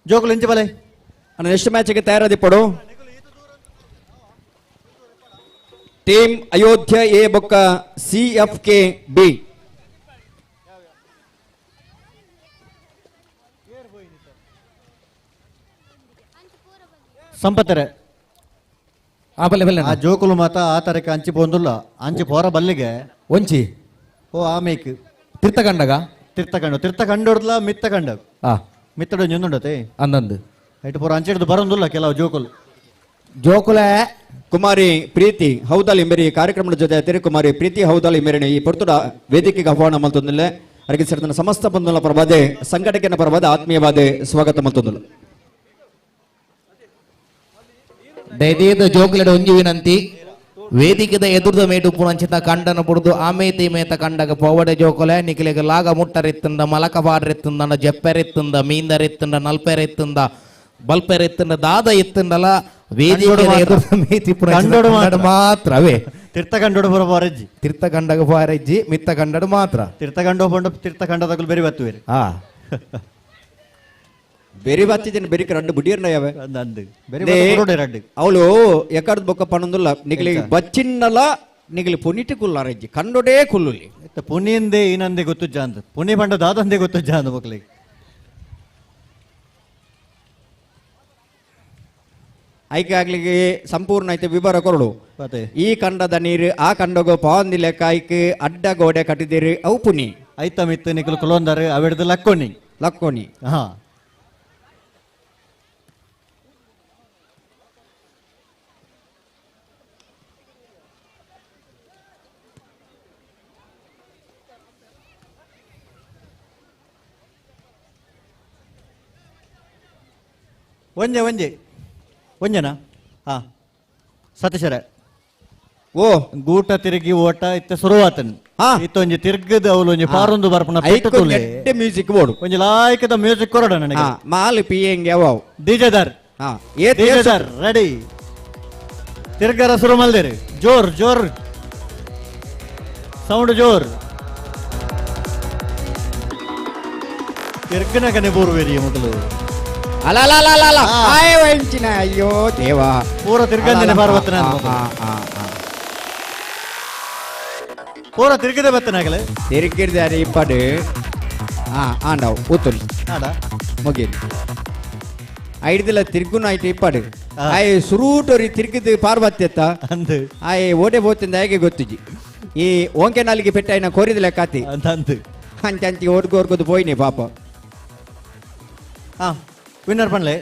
ಜೋಕುಲು ಇಂಚೆ ಬಲೆ ಅಣ್ಣ ನೆಕ್ಸ್ಟ್ ಮ್ಯಾಚ್ಗೆ ತಯಾರಾದಿಪ್ಪಡು ಟೀಮ್ ಅಯೋಧ್ಯ ಎ ಬೊಕ್ಕ CFK B ಸಂಪತ್ತರೆ ಆ ಬಲ್ಲೆ ಬಲ್ಲೆ ಆ ಜೋಕುಲು ಮಾತ ಆ ತರಕ್ಕೆ ಅಂಚಿ ಪೋಂದುಲ್ಲ ಅಂಚಿ ಪೋರ ಬಲ್ಲಿಗೆ ಒಂಚಿ ಓ ಆಮೇಕ್ ತಿರ್ತಕಂಡಗ ತಿರ್ತ ಕಂಡೋಡ್ಲ ಮಿತ್ತ ಕಂಡ ಆ ಮಿತ್ತಡ ñೊಂದುಂಡತೆ ಅಂದಂದು ಐಟ್ ಪೋರ ಅಂಚಿಡ್ದು ಬರೋಂದುಲ್ಲ ಕೆಲವು ಜೋಕುಲು ಜೋಕುಲೆ ಕುಮಾರಿ ಪ್ರೀತಿ ಹೌದಾಲ್ ಇಮೆರಿ ಕಾರ್ಯಕ್ರಮದ ಜೊತೆ ಅತಿರಿ ಕುಮಾರಿ ಪ್ರೀತಿ ಹೌದಾಲ್ ಇಮೆರಿನ ಈ ಪೊರ್ತುಡ ವೇದಿಕೆಗೆ ಆಹ್ವಾನ ಮಲ್ತೊಂದಿಲ್ಲ ಅರಗಿ ಸೇರಿದ ಸಮಸ್ತ ಬಂಧುಗಳ ಪ್ರಭಾದೆ ಸಂಘಟಕನ ಪ್ರಭಾದ ಆತ್ಮೀಯವಾದ ಸ್ವಾಗತ ಮಲ್ತೊಂದಿಲ್ಲ ದಯದೇದ ಜೋಕುಲೆಡ ಒಂಜಿ ವಿನಂತಿ ವೇದಿಕೆದ ಎದುರ್ದ ಮೇಟು ಪುಣಂಚಿತ ಕಂಡನ ಪುಡ್ದು ಆಮೇತಿ ಮೇತ ಕಂಡಗ ಪೋವಡೆ ಜೋಕೊಲೆ ನಿಖಿಲೆಗೆ ಲಾಗ ಮುಟ್ಟರೆತ್ತಂದ ಮಲಕ ಬಾಡ್ರೆತ್ತಂದ ಜಪ್ಪೆರೆತ್ತಂದ ಮೀಂದರೆತ್ತಂದ ನಲ್ಪೆರೆತ್ತಂದ ಬಲ್ಪೆರೆತ್ತಂದ ದಾದ ಎತ್ತಂದಲ ವೇದಿಕೆ ಎದುರ್ದ ಮೇತಿ ಕಂಡೋಡು ಮಾತ್ರವೇ ತಿರ್ತ ಕಂಡೋಡು ಬರೋ ಬಾರಜ್ಜಿ ತೀರ್ಥ ಕಂಡಗ ಬಾರಜ್ಜಿ ಮಿತ್ತ ಕಂಡಡು ಮಾತ್ರ ತಿರ್ತ ಕಂಡು ಹೋಗ್ಕೊಂಡು ತಿರ್ತ ಕಂಡದಾಗಲು ಬೇರೆ ಬತ್ತುವೇರಿ ಆ ಬೇರೆ ಬತ್ತಿದ್ದೇನೆ ಬೇರೆ ರಡ್ಡು ಬುಡಿಯರ್ನ ಯಾವೆ ಅಂದು ಬೇರೆ ರಡ್ಡು ಅವಳು ಎಕಡ್ದು ಬೊಕ್ಕ ಪಣಂದುಲ್ಲ ನಿಗಲಿ ಬಚ್ಚಿನ್ನಲ ನಿಗಲಿ ಪುನಿಟಿ ಕುಲ್ಲಾರಜ್ಜಿ ಕಂಡೊಡೇ ಕುಲ್ಲುಲಿ ಪುನಿಯಿಂದೆ ಏನಂದೆ ಗೊತ್ತು ಜಾಂದ್ ಪುನಿ ಬಂಡ ದಾದಂದೆ ಗೊತ್ತು ಜಾಂದ್ ಮಕ್ಳಿಗೆ ಆಯ್ಕೆ ಆಗ್ಲಿಕ್ಕೆ ಸಂಪೂರ್ಣ ಐತೆ ವಿವರ ಕೊರಡು ಮತ್ತೆ ಈ ಕಂಡದ ನೀರು ಆ ಕಂಡಗೋ ಪಾಂದಿಲೆ ಕಾಯ್ಕೆ ಅಡ್ಡ ಗೋಡೆ ಕಟ್ಟಿದಿರಿ ಅವು ಪುನಿ ಐತ ಮಿತ್ತು ನಿಕಲು ಕುಲೊಂದಾರೆ ಅವಿಡ್ದು ಲಕ್ಕೋನಿ ಲಕ್ಕೋನಿ ಹಾ ಒಂಜನಾ ಹಾ ಸತೀಶರ ಓ ಗೂಟ ತಿರುಗಿ ಓಟ ಇತ್ತ ಶುರುವಾತನ್ ಹಾ. ಇತ್ತೊಂಜಿ ತಿರ್ಗದ ಅವಳು ಒಂಜಿ ಪಾರೊಂದು ಬರ್ಪನ ಮ್ಯೂಸಿಕ್ ಬೋರ್ಡು ಒಂಜಿ ಲಾಯ್ಕದ ಮ್ಯೂಸಿಕ್ ಕೊರಡ ನನಗೆ ಮಾಲ್ ಪಿಯಂಗ್ ಯಾವ ಡಿಜೆದಾರ್ ಹಾ ಡಿಜೆದಾರ್ ರೆಡಿ ತಿರ್ಗರ ಶುರು ಮಲ್ದೇರಿ ಜೋರ್ ಜೋರ್ ಸೌಂಡ್ ಜೋರ್ ತಿರ್ಗನಗನೆ ಬೋರ್ವೇರಿ ಮೊದಲು ಅಲ್ಲ ಆಯ್ ವಂಚಿನ ಅಯ್ಯೋ ದೇವಾ ಪೂರ ತಿರ್ಗಂಜನೆ ಪಾರ್ವತನ ಪೂರ ತಿರ್ಗದೆ ಬತ್ತನಾಗಲೇ ತಿರುಗಿರ್ದಾರೆ ಇಪ್ಪಡು ಆಂಡವ್ ಊತುಲ್ ಆಡ ಮುಗಿದು ಐಡ್ದಿಲ್ಲ ತಿರ್ಗುನ ಆಯ್ತು ಇಪ್ಪಡು ಆಯ್ ಸುರೂಟೋರಿ ತಿರ್ಗಿದ್ದು ಪಾರ್ವತ್ಯತ್ತ ಅಂದು ಆಯ್ ಓಡೆ ಬೋತಿಂದ ಹೇಗೆ ಗೊತ್ತಿಜಿ ಈ ಓಂಕೆ ನಾಲಿಗೆ ಪೆಟ್ಟಾಯಿನ ಕೋರಿದಿಲ್ಲ ಕಾತಿ ಅಂತ ಅಂದು ಅಂಚಿ ಓಡ್ಕೋದು ಪೋಯ್ನಿ ಪಾಪ ವಿನ್ನರ್ ಪಣ್ಲೆ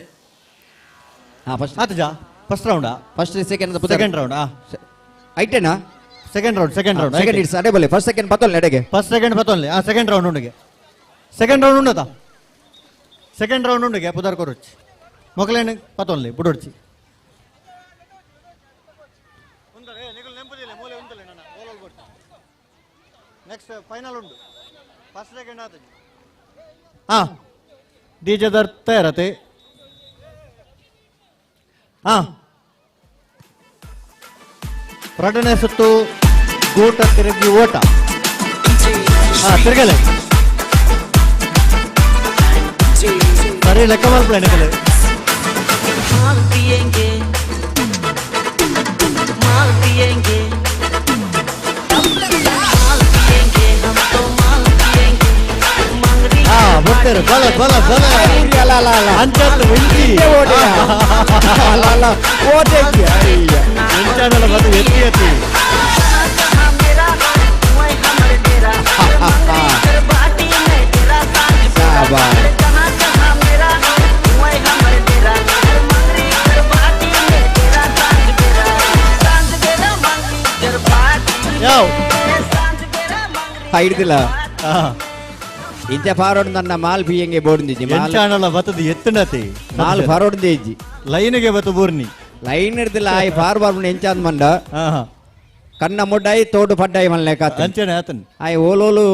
ಫಸ್ಟ್ ಆತಜಾ ಫಸ್ಟ್ ರೌಂಡಾ ಫಸ್ಟ್ ಸೆಕೆಂಡ್ ಸೆಕೆಂಡ್ ರೌಂಡಾ ಐಟೇನಾ ಸೆಕೆಂಡ್ ರೌಂಡ್ ಸೆಕೆಂಡ್ ಇಟ್ಸ್ ಅಡೆ ಬಲೆ ಫಸ್ಟ್ ಸೆಕೆಂಡ್ ಪತ್ತೊಲ್ ನಡೆಗೆ ಫಸ್ಟ್ ಸೆಕೆಂಡ್ ಪತ್ತೊನ್ಲೆ ಸೆಕೆಂಡ್ ರೌಂಡ್ ಉಂಡಿಗೆ ಸೆಕೆಂಡ್ ರೌಂಡ್ ಉಂಡತಾ ಸೆಕೆಂಡ್ ರೌಂಡ್ ಉಂಡಿಗೆ ಪುದಾರ್ ಕೊರೊಚ್ಚಿ ಮೊಕಲೇನು ಪತ್ತೊನ್ಲೆ ಬುಡೊಡ್ಚಿ ನೆಕ್ಸ್ಟ್ ಫೈನಲ್ ಉಂಡು ಫಸ್ಟ್ ಸೆಕೆಂಡ್ ಆತ ಡಿಜೆ ದರ್ ತಯಾರತೆ ಎರಡನೇ ಸುತ್ತು ಗೂಟ ತಿರುಗಿ ಓಟ ತಿರುಗಲೆ ಸರಿ ಲೆಕ್ಕ ಮಾಡ್ಬಿಡ ಎನಕಲೆ माल पिएंगे माल पिएंगे माल पिएंगे हम तो माल पिएंगे मंगरी ಬರ್ತಾರೆ ಬಲ ಬಲ ಬಲ ಅಂಚಲ್ಲ ವಿಂಚಿ ಎಂಚಾನಲ್ಲ ಬಂದು ಎತ್ತಿ ಎತ್ತಿ मेरा मैं हमर डेरा मंगरी बाटी में तेरा सांझ कहाँ कहाँ मेरा मैं हमर डेरा मंगरी बाटी में तेरा सांझ बेरा मंगरी बाटी ಯಾವ सांझ बेरा मंगरी ಹಿಡ್ದಿಲ್ಲ ಇಂಚ ಫಾರೋಡ್ ನನ್ನ ಮಾಲ್ ಬಿಯಂಗೆ ಬೋಡ್ದಿಜ್ಜಿ ಎಂಚಾನಲ್ಲ ಬತ್ತದು ಎತ್ತನತಿ ಮಾಲ್ ಫಾರೋಡ್ ದೇಜ್ಜಿ ಲೈನ್ಗೆ ಬತ್ತು ಬೂರ್ನಿ ಲೈನ್ ಇರ್ದಿಲ್ಲ ಆಯ್ ಫಾರ್ವರ್ಡ್ ಎಂಚಾದ್ ಮಂಡ ಹಾ ಕಣ್ಣ ಮುಡ್ಡಾಯಿ ತೋಡು ಪಡ್ಡಾಯಿ ಮಲ್ಲೆ ಕಾತ ಅಂಚನೆ ಆತನ್ ಆಯ್ ಓಲೋಲು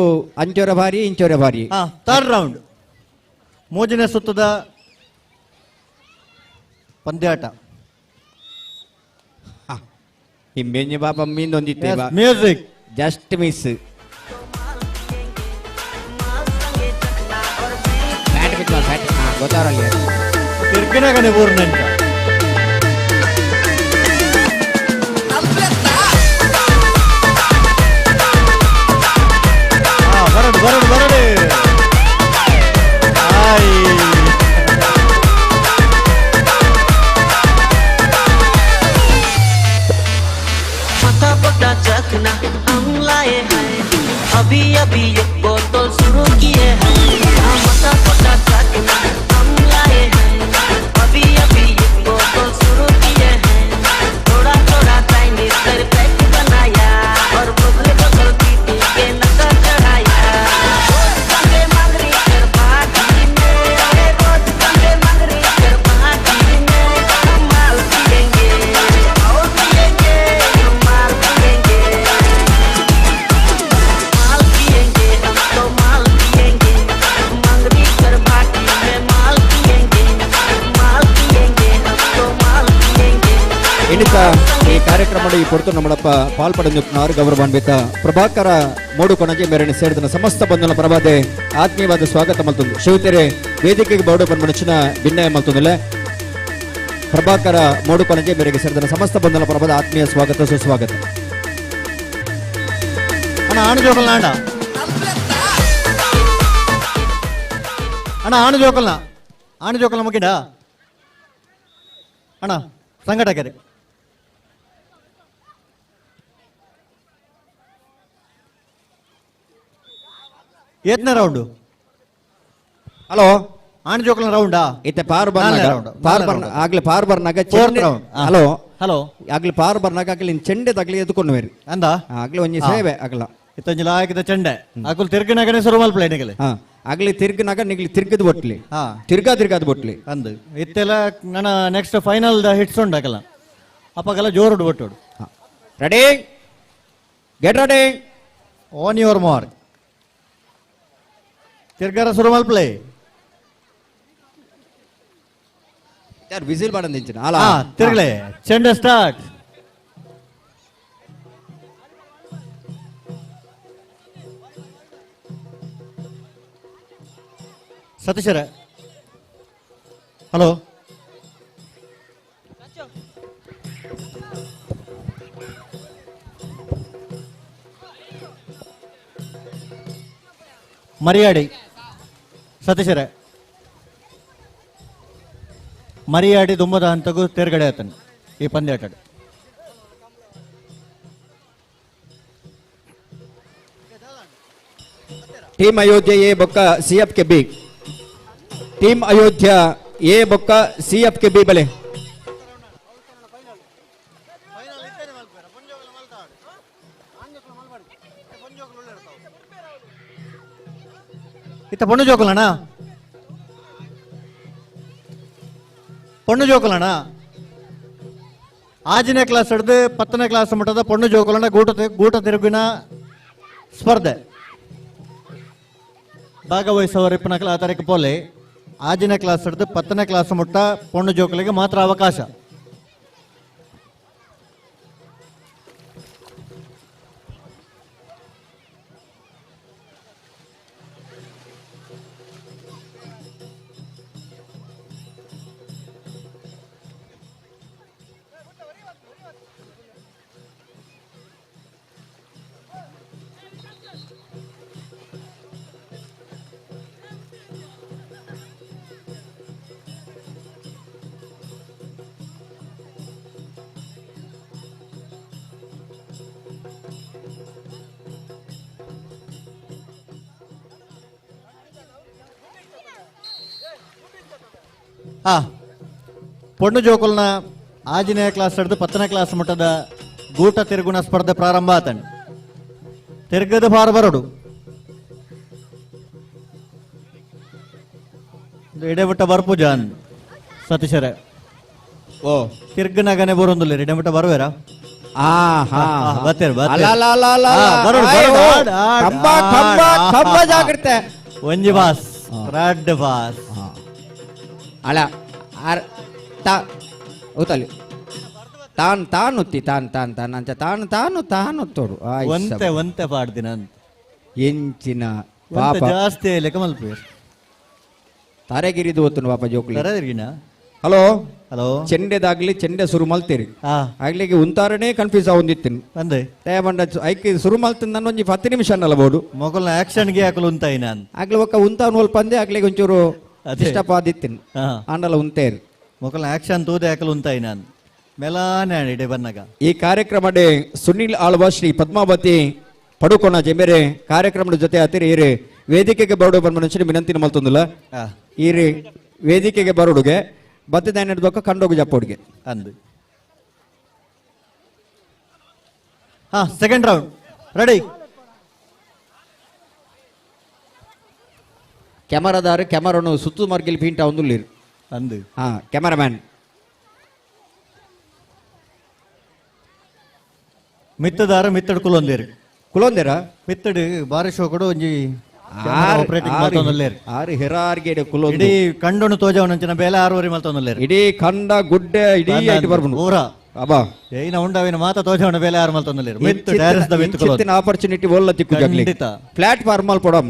ಅಂಚೋರ ಭಾರಿ ಇಂಚೋರ ಭಾರಿ ಥರ್ಡ್ ರೌಂಡ್ ಮೂಜನೇ ಸುತ್ತದ ಪಂದ್ಯಾಟ ಹಿಂಬೆಂಜಿ ಬಾಪ ಮೀಂದೊಂದಿತ್ತೆ ಮ್ಯೂಸಿಕ್ ಜಸ್ಟ್ ಮಿಸ್ ಗೊತ್ತಾರಲ್ಲ ತಿರ್ಗಿನಾಗನೆ ಬೂರ್ನಂಚ ಬರಡು ಬರಡು ಬರಡು ಆಯ್ मथा पटा चखना हम लाए हैं अभी अभी एक बोतल शुरू किए हैं मथा पटा चखना हम लाए हैं अभी अभी एक बोतल शुरू किए हैं थोड़ा थोड़ा चाइनीज कर पैक बनाया और बगल बगल पीटी के नशा चढ़ाया रोज संडे मंगरी कर पार्टी में रोज संडे मंगरी कर पार्टी में हम माल पिएंगे और पिएंगे हम माल पिएंगे हम तो माल पिएंगे मंगरी कर पार्टी में माल पिएंगे हम तो माल पिएंगे ಎಣಿತ ಈ ಕಾರ್ಯಕ್ರಮದ ಈ పొడుతు ನಮ್ಮಳಪ್ಪ ಪಾಲ್ಪಡೆಯುತ್ತಾರೆ ಗೌರವಾನ್ವಿತ ಪ್ರಭಾಕರ ಮೂಡು ಕೊಣಜೆ ಮೇರೆನೆ ಸೇರಿದ ಸಮಸ್ತ ಬಂಧುಗಳ ಪ್ರಭಾದೆ ಆತ್ಮೀಯವಾದ ಸ್ವಾಗತ ಮಲ್ತುಂದು ಶಿವತೆರೆ ವೇದಿಕೆಗೆ ಬೋರ್ಡು ಬಂದ್ಮನಚಿನ ಭಿನ್ನಯ ಮಲ್ತುಂದಲೆ ಪ್ರಭಾಕರ ಮೂಡು ಕೊಣಜೆ ಮೇರೆಗೆ ಸೇರಿದ ಸಮಸ್ತ ಬಂಧುಗಳ ಪ್ರಭಾದ ಆತ್ಮೀಯ ಸ್ವಾಗತ ಸುಸ್ವಾಗತ ಅಣ್ಣ ಆಣು ಜೋಕಲ್ನ ಅಣ್ಣ ಆಣು ಜೋಕಲ್ನ ಮುಗಿಡ ಅಣ್ಣ ಸಂಘಟಕರೇ ಏತ್ನ ರೌಂಡು ಹಲೋ ಆಣು ಜೋಕಲ್ನ ರೌಂಡಾ ಇತ್ತೆ ಪಾರ್ ಬರ್ನಾಗ ಆಗ್ಲಿ ಪಾರ್ ಬರ್ನಾಗ Fourth round. ಹಲೋ ಹಲೋ ಆಗ್ಲಿ ಪಾರ್ ಬರ್ನಾಗ ಆಗ್ಲಿ ಚೆಂಡೆ ತಗ್ಲಿ ಎದ್ಕೊಂಡು ಬೇರಿ ಅಂದ ಆಗ್ಲಿ ಒಂಜಿ ಸೇವೆ ಆಗ್ಲ ಇತ್ತಂಜಲ ಹಾಕಿದ ಚೆಂಡೆ ಅಕುಲ್ ತಿರ್ಗಿನಾಗನೆ ಶುರು ಮಲ್ಪಲೇನಿಗಲೆ ಹಾ ಆಗ್ಲಿ ತಿರ್ಗಿನಾಗ ನಿಗ್ಲಿ ತಿರ್ಗದ್ ಬೊಟ್ಲಿ ಹಾ ತಿರ್ಗಾದ್ ಬೊಟ್ಲಿ ಅಂದು ಇತ್ತೆಲ್ಲ ನನ್ನ ನೆಕ್ಸ್ಟ್ ಫೈನಲ್ ಹಿಟ್ಸ್ ಉಂಡಾಕಲ್ಲ ಅಪ್ಪಗೆಲ್ಲ ಜೋರುಡು ಬಟ್ಟೋಡು ready get ready on your mark ತಿರ್ಗಾರ ಶುರು ಮಲ್ಪಲೆ ಯಾರು ವಿಸಿಲ್ ಮಾಡಂದಿನ ಅಲ್ಲ ತಿರ್ಗಲೆ ಚೆಂಡೆ ಸ್ಟಾರ್ಟ್ ಸತೀಶರ ಹಲೋ ಮರಿಯಾಡಿ ಸತೀಶರ ಮರಿಯಾಡಿ ದುಂಬದ ಹಂತಗೂ ತೇರ್ಗಡೆ ಆತನು ಈ ಪಂದ್ಯಾಟ ಟೀಮ್ ಅಯೋಧ್ಯ ಎ ಬೊಕ್ಕ CF K B team Ayodhya A ಬೊಕ್ಕ ಸಿಎಫ್ ಕೆ ಬಿ ಬಲೆ ಇತ್ತ ಪೊಣ್ಣು ಜೋಕಲಣ್ಣ ಪೊಣ್ಣು ಜೋಕಲಣ್ಣ ಆಜನೇ ಕ್ಲಾಸ್ ಹಿಡಿದು 10ನೇ ಕ್ಲಾಸ್ ಮಟ್ಟದ ಪೊಣ್ಣು ಜೋಕಲಣ್ಣ ಗೂಟ ತಿರುಗಿನ ಸ್ಪರ್ಧೆ ಭಾಗವಹಿಸುವವರು 24 ತಾರೀಕು ಪೋಲೆ ಆಜನೇ ಕ್ಲಾಸ್ ಹಿಡಿದು 10ನೇ ಕ್ಲಾಸ್ ಮುಟ್ಟ ಪೊಣ್ಣು ಜೋಕಲಿಗೆ ಮಾತ್ರ ಅವಕಾಶ. ಪೊಣ್ಣು ಜೋಕಲ್ನ ಆಜನೇ ಕ್ಲಾಸ್ ಹಿಡಿದು 10ನೇ ಕ್ಲಾಸ್ ಮಟ್ಟದ ಗೂಟ ತಿರುಗುಣ ಸ್ಪರ್ಧೆ ಪ್ರಾರಂಭ ಆತಂಡ್ ತಿರ್ಗದ ಬಾರ ಬರಡು ಎಡೆಬಿಟ್ಟ ಬರ್ಪು ಜಾನ್ ಸತೀಶರೇ ಓ ತಿರ್ಗನಾಗನೆ ಬರೋದಿಲ್ಲ ಎಡೆಬಿಟ್ಟ ಬರುವೇರ ಬತ್ತೇರು ಜಾಗ್ರತೆ ಒಂಜಿ ಬಾಸ್ ರಾಡ್ ಬಾಸ್ ಅಲ್ಲ ಊತಲ್ಲಿ ತಾನುತ್ತಿ ತಾನು ತಾನೊತ್ತೋಡು ಒಂತೆ ಪಾಡ್ದಿನ ಅಂತ ಎಂಚಿನ ಪಾಪ ಜಾಸ್ತಿ ಲೆಕ್ಕ ಮಲ್ಪೇರ್ ತಾರೆಗಿರಿದು ಒತ್ತನು ಪಾಪ ಜೋಕ್ಲಿ ತರದಿರ್ಗಿನ ಹಲೋ ಹಲೋ ಚೆಂಡೆದಾಗ್ಲಿ ಚೆಂಡೆ ಸುರು ಮಲ್ತೀರಿ ಆಗ್ಲಿಗೆ ಉಂತಾರನೇ ಕನ್ಫ್ಯೂಸ್ ಆಗೊಂದಿತ್ತೀನಿ ಅಂದೆ ತೇಬಂಡ ಐಕಿ ಸುರು ಮಲ್ತಿನ ನಾನು ಒಂಜಿ 10 ನಿಮಿಷ ಅನ್ನಲಬಹುದು ಮೊಗಲ್ನ ಆಕ್ಷನ್ಗೆ ಹಾಕಲು ಉಂತಾಯಿ ನಾನು ಆಗ್ಲಿ ಒಕ್ಕ ಉಂತಾನ್ ಒಲ್ ಪಂದೆ ಆಗ್ಲಿಗೆ ಒಂಚೂರು ಇಷ್ಟಪ್ಪ ಆದಿತ್ತೀನಿ ಆಂಡಲ ಉಂತೇರು ಮೊಗಲ್ನ ಆಕ್ಷನ್ ತೂದೆ ಹಾಕಲು ಉಂತಾಯಿ ನಾನು ಮೆಲಾನೆ ಇಡೆ ಬನ್ನಗ ಈ ಕಾರ್ಯಕ್ರಮಡೆ ಸುನಿಲ್ ಆಳ್ವ ಶ್ರೀ ಪದ್ಮಾವತಿ ಪಡುಕೋಣ ಜೆಮೆರೆ ಕಾರ್ಯಕ್ರಮದ ಜೊತೆ ಹತ್ತಿರ ಈರಿ ವೇದಿಕೆಗೆ ಬರೋಡು ಬಂದ ಮನುಷ್ಯನ ವಿನಂತಿನ ಮಲ್ತೊಂದಿಲ್ಲ ಈರಿ ವೇದಿಕೆಗೆ ಬರೋಡುಗೆ ಬತ್ತದ ನಡೆದೊಕ್ಕ ಕಂಡೋಗು ಜಪ್ಪೋಡಿಗೆ ಅಂದು ಸೆಕೆಂಡ್ ರೌಂಡ್ ರೆಡಿ ಕ್ಯಾಮರಾದಾರು ಕ್ಯಾಮರಾನು ಸುತ್ತು ಮಾರ್ಗಿಲ್ ಪೀಂಟ ಒಂದುಲ್ಲಿರು ಅಂದು ಕ್ಯಾಮರಾಮ್ಯಾನ್ ಮಿತ್ತದಾರ ಮಿತ್ತಡ್ ಕುಲೊಂದೇರು ಕುಲೊಂದೇರ ಮಿತ್ತಡ್ ಬಾರಿ ಶೋ ಕೊಡು ಒಂಜಿ ಆಪರೇಟಿಂಗ್ ಮಲ್ತೊಂದುಲ್ಲೇರು ಆರು ಹೆರಾರ್ಗೆ ಕುಲೋ ಇಡೀ ಕಂಡೊನು ತೋಜವನಂಚಿನ ಬೇಲೆ 6 ಮಲ್ತೊಂದುಲ್ಲೇರು ಇಡೀ ಕಂಡ ಗುಡ್ಡೆ ಇಡೀ ಐಟಿ ಬರ್ಬನು ಊರ ಅಬ್ಬಾ ಏನ ಉಂಡವಿನ ಮಾತ ತೋಜವನ ಬೇಲೆ 6 ಮಲ್ತೊಂದುಲ್ಲೇರು ಮಿತ್ತು direct the ಮಿತ್ತು ಚಿತ್ತಿನ opportunity ಒಲ್ಲ ತಿಕ್ಕು Jagli platform ಅಲ್ಲಿ ಪಡಮ್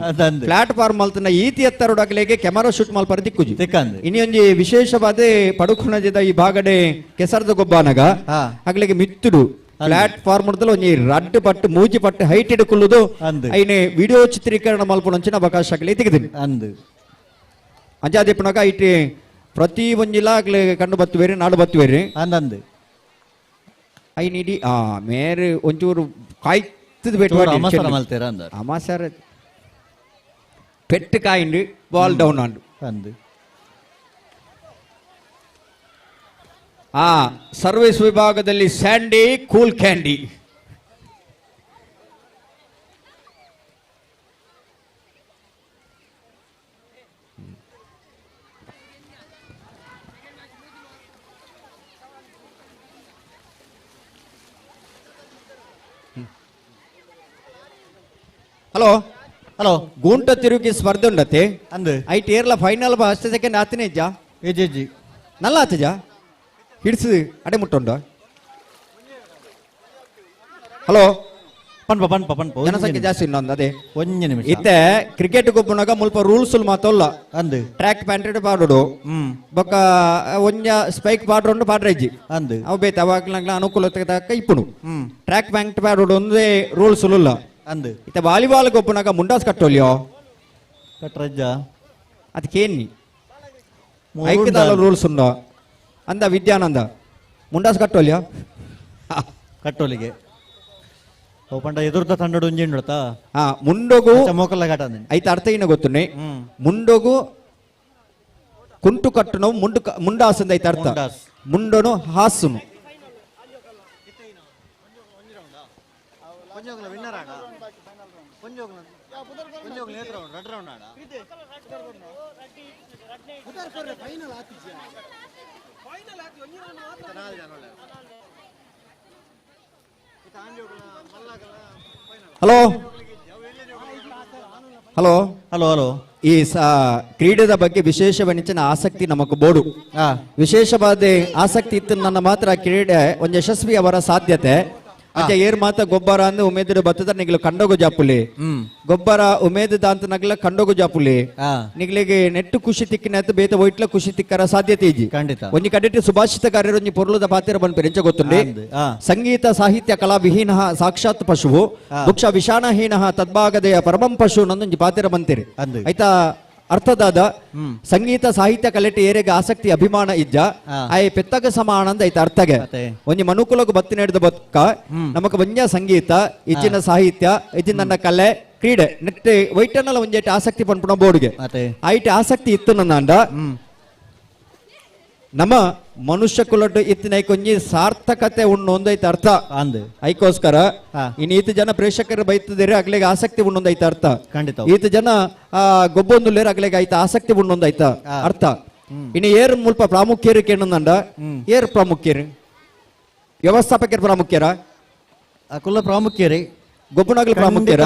ಪ್ಲಾಟ್ಫಾರ್ಮ್ ಮಲ್ತನ ಈತಿ ಎತ್ತರಡಾಗ್ಲಿಗೆ ಕ್ಯಾಮರಾ ಶೂಟ್ ಮಲ್ಪರ ತಿಕ್ಕುಜಿ ತಿಕ್ಕಂದು ಇನಿ ಒಂಜಿ ವಿಶೇಷವಾದ ಪಡುಕುಣಜದ ಈ ಭಾಗಡೆ ಕೆಸರದ ಗೊಬ್ಬಾನಗ ಆಗ್ಲಿಗೆ ಮಿತ್ತುಡು ಪ್ಲಾಟ್ಫಾರ್ಮ್ ಒಂಜಿ ರಡ್ಡು ಪಟ್ಟು ಮೂಜಿ ಪಟ್ಟು ಹೈಟ್ ಇಡ್ಕೊಳ್ಳುದು ಐನೆ ವಿಡಿಯೋ ಚಿತ್ರೀಕರಣ ಮಲ್ಪೊಂಚಿನ ಅವಕಾಶ ಆಗ್ಲಿ ತೆಗೆದಿನಿ ಅಂದು ಅಂಜಾದಿಪ್ಪನಾಗ ಐಟಿ ಪ್ರತಿ ಒಂಜಿಲ ಆಗ್ಲಿ ಕಂಡು ಬತ್ತುವೇರಿ ನಾಡು ಬತ್ತುವೇರಿ ಅಂದಂದು ಐನಿಡಿ ಮೇರೆ ಒಂಚೂರು ಕಾಯ್ತದ ಬೆಟ್ಟು ಮಲ್ತೇರ ಅಂದ ಅಮಾಸರ ಪೆಟ್ಟು ಕಾಯಿಂಡು ಬಾಲ್ ಡೌನ್ ಆಂಡು ಅಂದು ಸರ್ವಿಸ್ ವಿಭಾಗದಲ್ಲಿ Sandy cool candy hello hello ಗೂಂಟ ತಿರುಗಿ ಸ್ಪರ್ಧೆ ಉಂಡತೆ ಅಂದು ಐಟಿ ಏರ್ಲ ಫೈನಲ್ ಫಸ್ಟ್ ಸೆಕೆಂಡ್ ಆತನೇ ಇಜ್ಜ ಏಜಿ ನಲ್ಲ ಆತಜ ಹಿಡಿಸು ಅಡೆ ಮುಟ್ಟುಂಡ ಹಲೋ ಪನ್ಪ ಜನಸಂಖ್ಯೆ ಜಾಸ್ತಿ ಇನ್ನೊಂದು ಅದೇ ಒಂಜಿ ನಿಮಿಷ ಇತ್ತೆ ಕ್ರಿಕೆಟ್ ಗೊಬ್ಬನಾಗ ಮುಲ್ಪ ರೂಲ್ಸ್ ಮಾತಲ್ಲ ಅಂದು ಟ್ರ್ಯಾಕ್ ಪ್ಯಾಂಟೆಡ್ ಪಾಡೋಡು ಬೊಕ್ಕ ಒಂಜ ಸ್ಪೈಕ್ ಪಾಡ್ರೊಂಡು ಪಾಡ್ರಜ್ಜಿ ಅಂದು ಅವು ಬೇತ ಅವಾಗ್ಲ ಅನುಕೂಲತೆ ತಕ್ಕ ಇಪ್ಪುಡು ಟ್ರ್ಯಾಕ್ ಪ್ಯಾಂಟ್ ಪಾಡೋಡು ಒಂದೇ ರೂಲ್ಸ್ ಇಲ್ಲ ಅಂದು ಇತ್ತೆ ವಾಲಿಬಾಲ್ ಗೊಬ್ಬನಾಗ ಮುಂಡಾಸ್ ಕಟ್ಟೋಲ್ಯೋ ಕಟ್ರಜ್ಜ ಅದಕ್ಕೇನಿ ಐಕ್ಯದಾಲ ರೂಲ್ಸ್ ಉಂಡೋ ಅಂದ ವಿದ್ಯಾನಂದ ಮುಂಡಾಸ್ ಕಟ್ಟೋಲ್ಯೋ ಕಟ್ಟೋಲಿಗೆ ಓ ಪಂಡ ಎದುರ್ದ ತಂಡಡು ಒಂಜಿ ನೋಡ್ತಾ ಮುಂಡೋಗು ಮೋಕಲ್ಲ ಘಾಟ ಐತ ಅರ್ಥ ಇನ್ನ ಗೊತ್ತುನ್ನೆ ಮುಂಡೋಗು ಕುಂಟು ಕಟ್ಟುನು ಮುಂಡಾಸಂದ ಐತ ಅರ್ಥ ಮುಂಡಾಸ್. ಮುಂಡೋನು ಹಾಸುನು ಹಲೋ ಹಲೋ ಹಲೋ ಹಲೋ ಈ ಕ್ರೀಡೆದ ಬಗ್ಗೆ ವಿಶೇಷವೆನಿಚಿನ ಆಸಕ್ತಿ ನಮಕ್ ಬೋಡು ವಿಶೇಷವಾದ ಆಸಕ್ತಿ ಇತ್ತು ನನ್ನ ಮಾತ್ರ ಕ್ರೀಡೆ ಒಂದು ಯಶಸ್ವಿ ಅವರ ಸಾಧ್ಯತೆ ಅಂಚೆ ಏರ್ ಮಾತ ಗೊಬ್ಬರ ಅಂದ್ ಉಮೇದ್ ಬತ್ತದ ನಿಗ್ಲು ಕಂಡೋಗು ಜಾಪುಲಿ ಗೊಬ್ಬರ ಉಮೇದ್ ದಾಂತ ನಗ್ಲ ಕಂಡೋಗು ಜಾಪುಲಿ ನಿಗ್ಲಿಗೆ ನೆಟ್ಟು ಖುಷಿ ತಿಕ್ಕಿನ ಬೇತ ಒಯ್ಟ್ಲ ಖುಷಿ ತಿಕ್ಕರ ಸಾಧ್ಯತೆ ಇಜ್ಜಿ ಖಂಡಿತ ಒಂಜಿ ಕಡೆಟಿ ಸುಭಾಷಿತಕಾರ್ಯರು ಒಂಜಿ ಪೊರ್ಲುದ ಪಾತ್ರ ಬಂದ್ಪೇರು ಎಂಚ ಗೊತ್ತುಂಡಿ ಸಂಗೀತ ಸಾಹಿತ್ಯ ಕಲಾ ವಿಹೀನ ಸಾಕ್ಷಾತ್ ಪಶುವು ವೃಕ್ಷ ವಿಷಾಣಹೀನ ತದ್ಭಾಗದೆಯ ಪರಮಂ ಪಶು ನಂದೊಂಜಿ ಪಾತ್ರ ಬಂತೀರಿ ಅಂದು. ಆಯ್ತಾ ಅರ್ಥದಾದ ಸಂಗೀತ ಸಾಹಿತ್ಯ ಕಲೆಟಿ ಏರೆಗೆ ಆಸಕ್ತಿ ಅಭಿಮಾನ ಇಜ್ಜ ಆಯ್ ಪೆತ್ತಗ ಸಮಾನ ಅಂತ ಐತ ಅರ್ಥಗೆ ಅತೆ. ಒಂಜಿ ಮನುಕುಲಗು ಬತ್ತಿ ನಡೆದ ಬದುಕ ನಮಕ್ ಒಂಜ ಸಂಗೀತ ಇಜ್ಜಿನ ಸಾಹಿತ್ಯ ಇಜ್ಜಿನ ನನ್ನ ಕಲೆ ಕ್ರೀಡೆ ನೆಟ್ಟೆ ವೈಟನಲ್ಲ ಒಂಜೇಟ್ ಆಸಕ್ತಿ ಪನ್ಪುಣ ಬೋರ್ಡ್ಗೆ ಅತೆ. ಐಟ್ ಆಸಕ್ತಿ ಇತ್ತು ನನ್ನ ನಮ್ಮ ಮನುಷ್ಯ ಕುಲಟ್ಟು ಇತ್ತಿನ ಕೊಂಜಿ ಸಾರ್ಥಕತೆ ಉಣ್ಣು ಒಂದೈತ ಅರ್ಥ ಅಂದು ಐಕೋಸ್ಕರ ಇನ್ನು ಈತ ಜನ ಪ್ರೇಕ್ಷಕರು ಬೈತಿದ್ದೀರಿ ಅಗ್ಲಿಗೆ ಆಸಕ್ತಿ ಉಣ್ಣೊಂದೈತ ಅರ್ಥ ಖಂಡಿತ ಈತ ಜನ ಗೊಬ್ಬೊಂದುಲ್ಲೇರು ಅಗ್ಲಿಗೆ ಐತ ಆಸಕ್ತಿ ಉಣ್ಣೊಂದೈತ ಅರ್ಥ ಇನ್ನು ಏರ್ ಮುಲ್ಪ ಪ್ರಾಮುಖ್ಯರು ಕೇಳಂದಂಡ ಏರ್ ಪ್ರಾಮುಖ್ಯರು ವ್ಯವಸ್ಥಾಪಕರ ಪ್ರಾಮುಖ್ಯರ ಕುಲ್ಲ ಪ್ರಾಮುಖ್ಯರಿ ಗೊಬ್ಬನಾಗ್ಲ ಪ್ರಾಮುಖ್ಯರ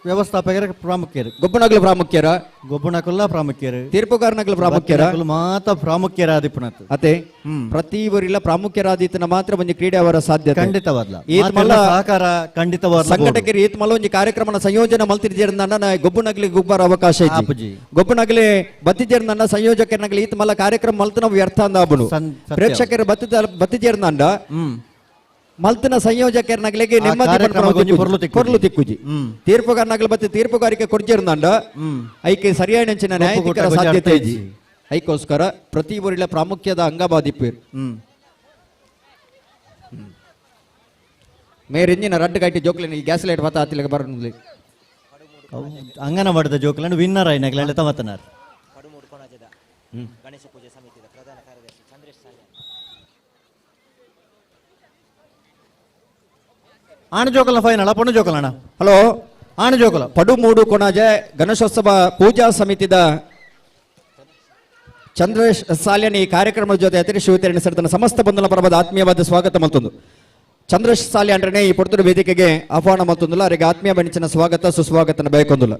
ವ್ಯವಸ್ಥಾಪಕರ ಪ್ರಾಮುಖ್ಯರು ಗೊಬ್ಬನಾಗ್ಲ ಪ್ರಾಮುಖ್ಯರ ಗೊಬ್ಬನಕುಲ್ಲ ಪ್ರಾಮುಖ್ಯರು ತೀರ್ಪುಗಾರನಾಗ್ಲ ಪ್ರಾಮುಖ್ಯರ ಮಾತ ಪ್ರಾಮುಖ್ಯರಾದಿಪುನತ್ ಅತೆ ಪ್ರತಿವರಿಲ್ಲ ಪ್ರಾಮುಖ್ಯರಾದೀತನ ಮಾತ್ರ ಒಂದು ಕ್ರೀಡೆ ಅವರ ಸಾಧ್ಯತೆ ಖಂಡಿತವಾದ್ಲ ಈತ್ ಮಲ್ಲ ಸಹಕಾರ ಖಂಡಿತವಾದ ಸಂಘಟಕರು ಈತ್ ಮಲ್ಲ ಒಂದು ಕಾರ್ಯಕ್ರಮನ ಸಂಯೋಜನೆ ಮಲ್ತಿರ್ಜೇರ್ನ ಗೊಬ್ಬನಗ್ಲಿ ಗುಬ್ಬರ ಅವಕಾಶ ಐತಿ ಆಪುಜಿ. ಗೊಬ್ಬನಗ್ಲಿ ಬತ್ತಿಜೇರ್ನ ಸಂಯೋಜಕರ್ನಗ್ಲಿ ಈತ್ ಮಲ್ಲ ಕಾರ್ಯಕ್ರಮ ಮಲ್ತನ ವ್ಯರ್ಥ ಅಂದಾಬುಡು ಸತ್ಯ. ಪ್ರೇಕ್ಷಕರು ಬತ್ತಿಜೇರ್ನಂಡ ಮಲ್ತನ ಸಂಯೋಜಕರ್ನಗ್ಲಿಗೆ ನೆಮ್ಮದಿ ಕಾರ್ಯಕ್ರಮ ಗೊಂಜಿ ಪೊರ್ಲು ತಿಕ್ಕುಜಿ. ಕೊರ್ಲು ತಿಕ್ಕುಜಿ ತೀರ್ಪುಗಾರನಗ್ಲ ಬತ್ತಿ ತೀರ್ಪುಗಾರಿಕೆ ಕೊಡ್ಜೇರ್ನಂಡ ಐಕೆ ಸರಿಯಾದ ನೆಂಚಿನ ನ್ಯಾಯಾಧಿಕರ ಒಕ್ಕೂಟ ಸಾಧ್ಯತೆ ಗೊಂಜಿ ಇಜ್ಜಿ ಐಕೋಸ್ಕರ ಪ್ರತಿ ಊರಿನ ಪ್ರಾಮುಖ್ಯದ ಅಂಗಬಾದಿಪ್ಪೇರು ಮೇರಿಂಜಿನ ರಡ್ಡು ಗೈಟಿ ಜೋಕ್ಲಿನ ಗ್ಯಾಸ್ ಲೈಟ್ ಬತ್ತ ಆತಿಲಿಗೆ ಬರಲಿ ಅಂಗನ ಮಾಡಿದ ಜೋಕುలను ವಿನ್ನರ್ అయినಗ್లంటే తమతనారు ಆಣ ಜೋಕಲ ಫೈನಲ್ ಪೊಣ್ಣು ಜೋಕಲಣ ಹಲೋ ಆಣ ಜೋಕಲ ಪಡುಮೂಡು ಕೊಣಾಜೆ ಗಣೇಶೋತ್ಸವ ಪೂಜಾ ಸಮಿತಿದ ಚಂದ್ರೇಶ್ ಸಾಲ್ಯನ್ ಈ ಕಾರ್ಯಕ್ರಮದ ಜೊತೆ ಅತಿರಿ ಶಿವತೆರಣ ಸೇರಿದ ಸಮಸ್ತ ಬಂಧುಗಳ ಪರವಾದ ಆತ್ಮೀಯವಾದ ಸ್ವಾಗತ ಮಲ್ತೊಂದು ಚಂದ್ರೇಶ್ ಸಾಲ್ಯ ಅಂದ್ರೆ ಈ ಪೊರ್ತುಡು ವೇದಿಕೆಗೆ ಆಹ್ವಾನ ಮಲ್ತೊಂದುಲ್ಲ ಅವರಿಗೆ ಆತ್ಮೀಯ ಬಣಿಚಿನ ಸ್ವಾಗತ ಸುಸ್ವಾಗತನ ಬೇಕೊಂದುಲ್ಲ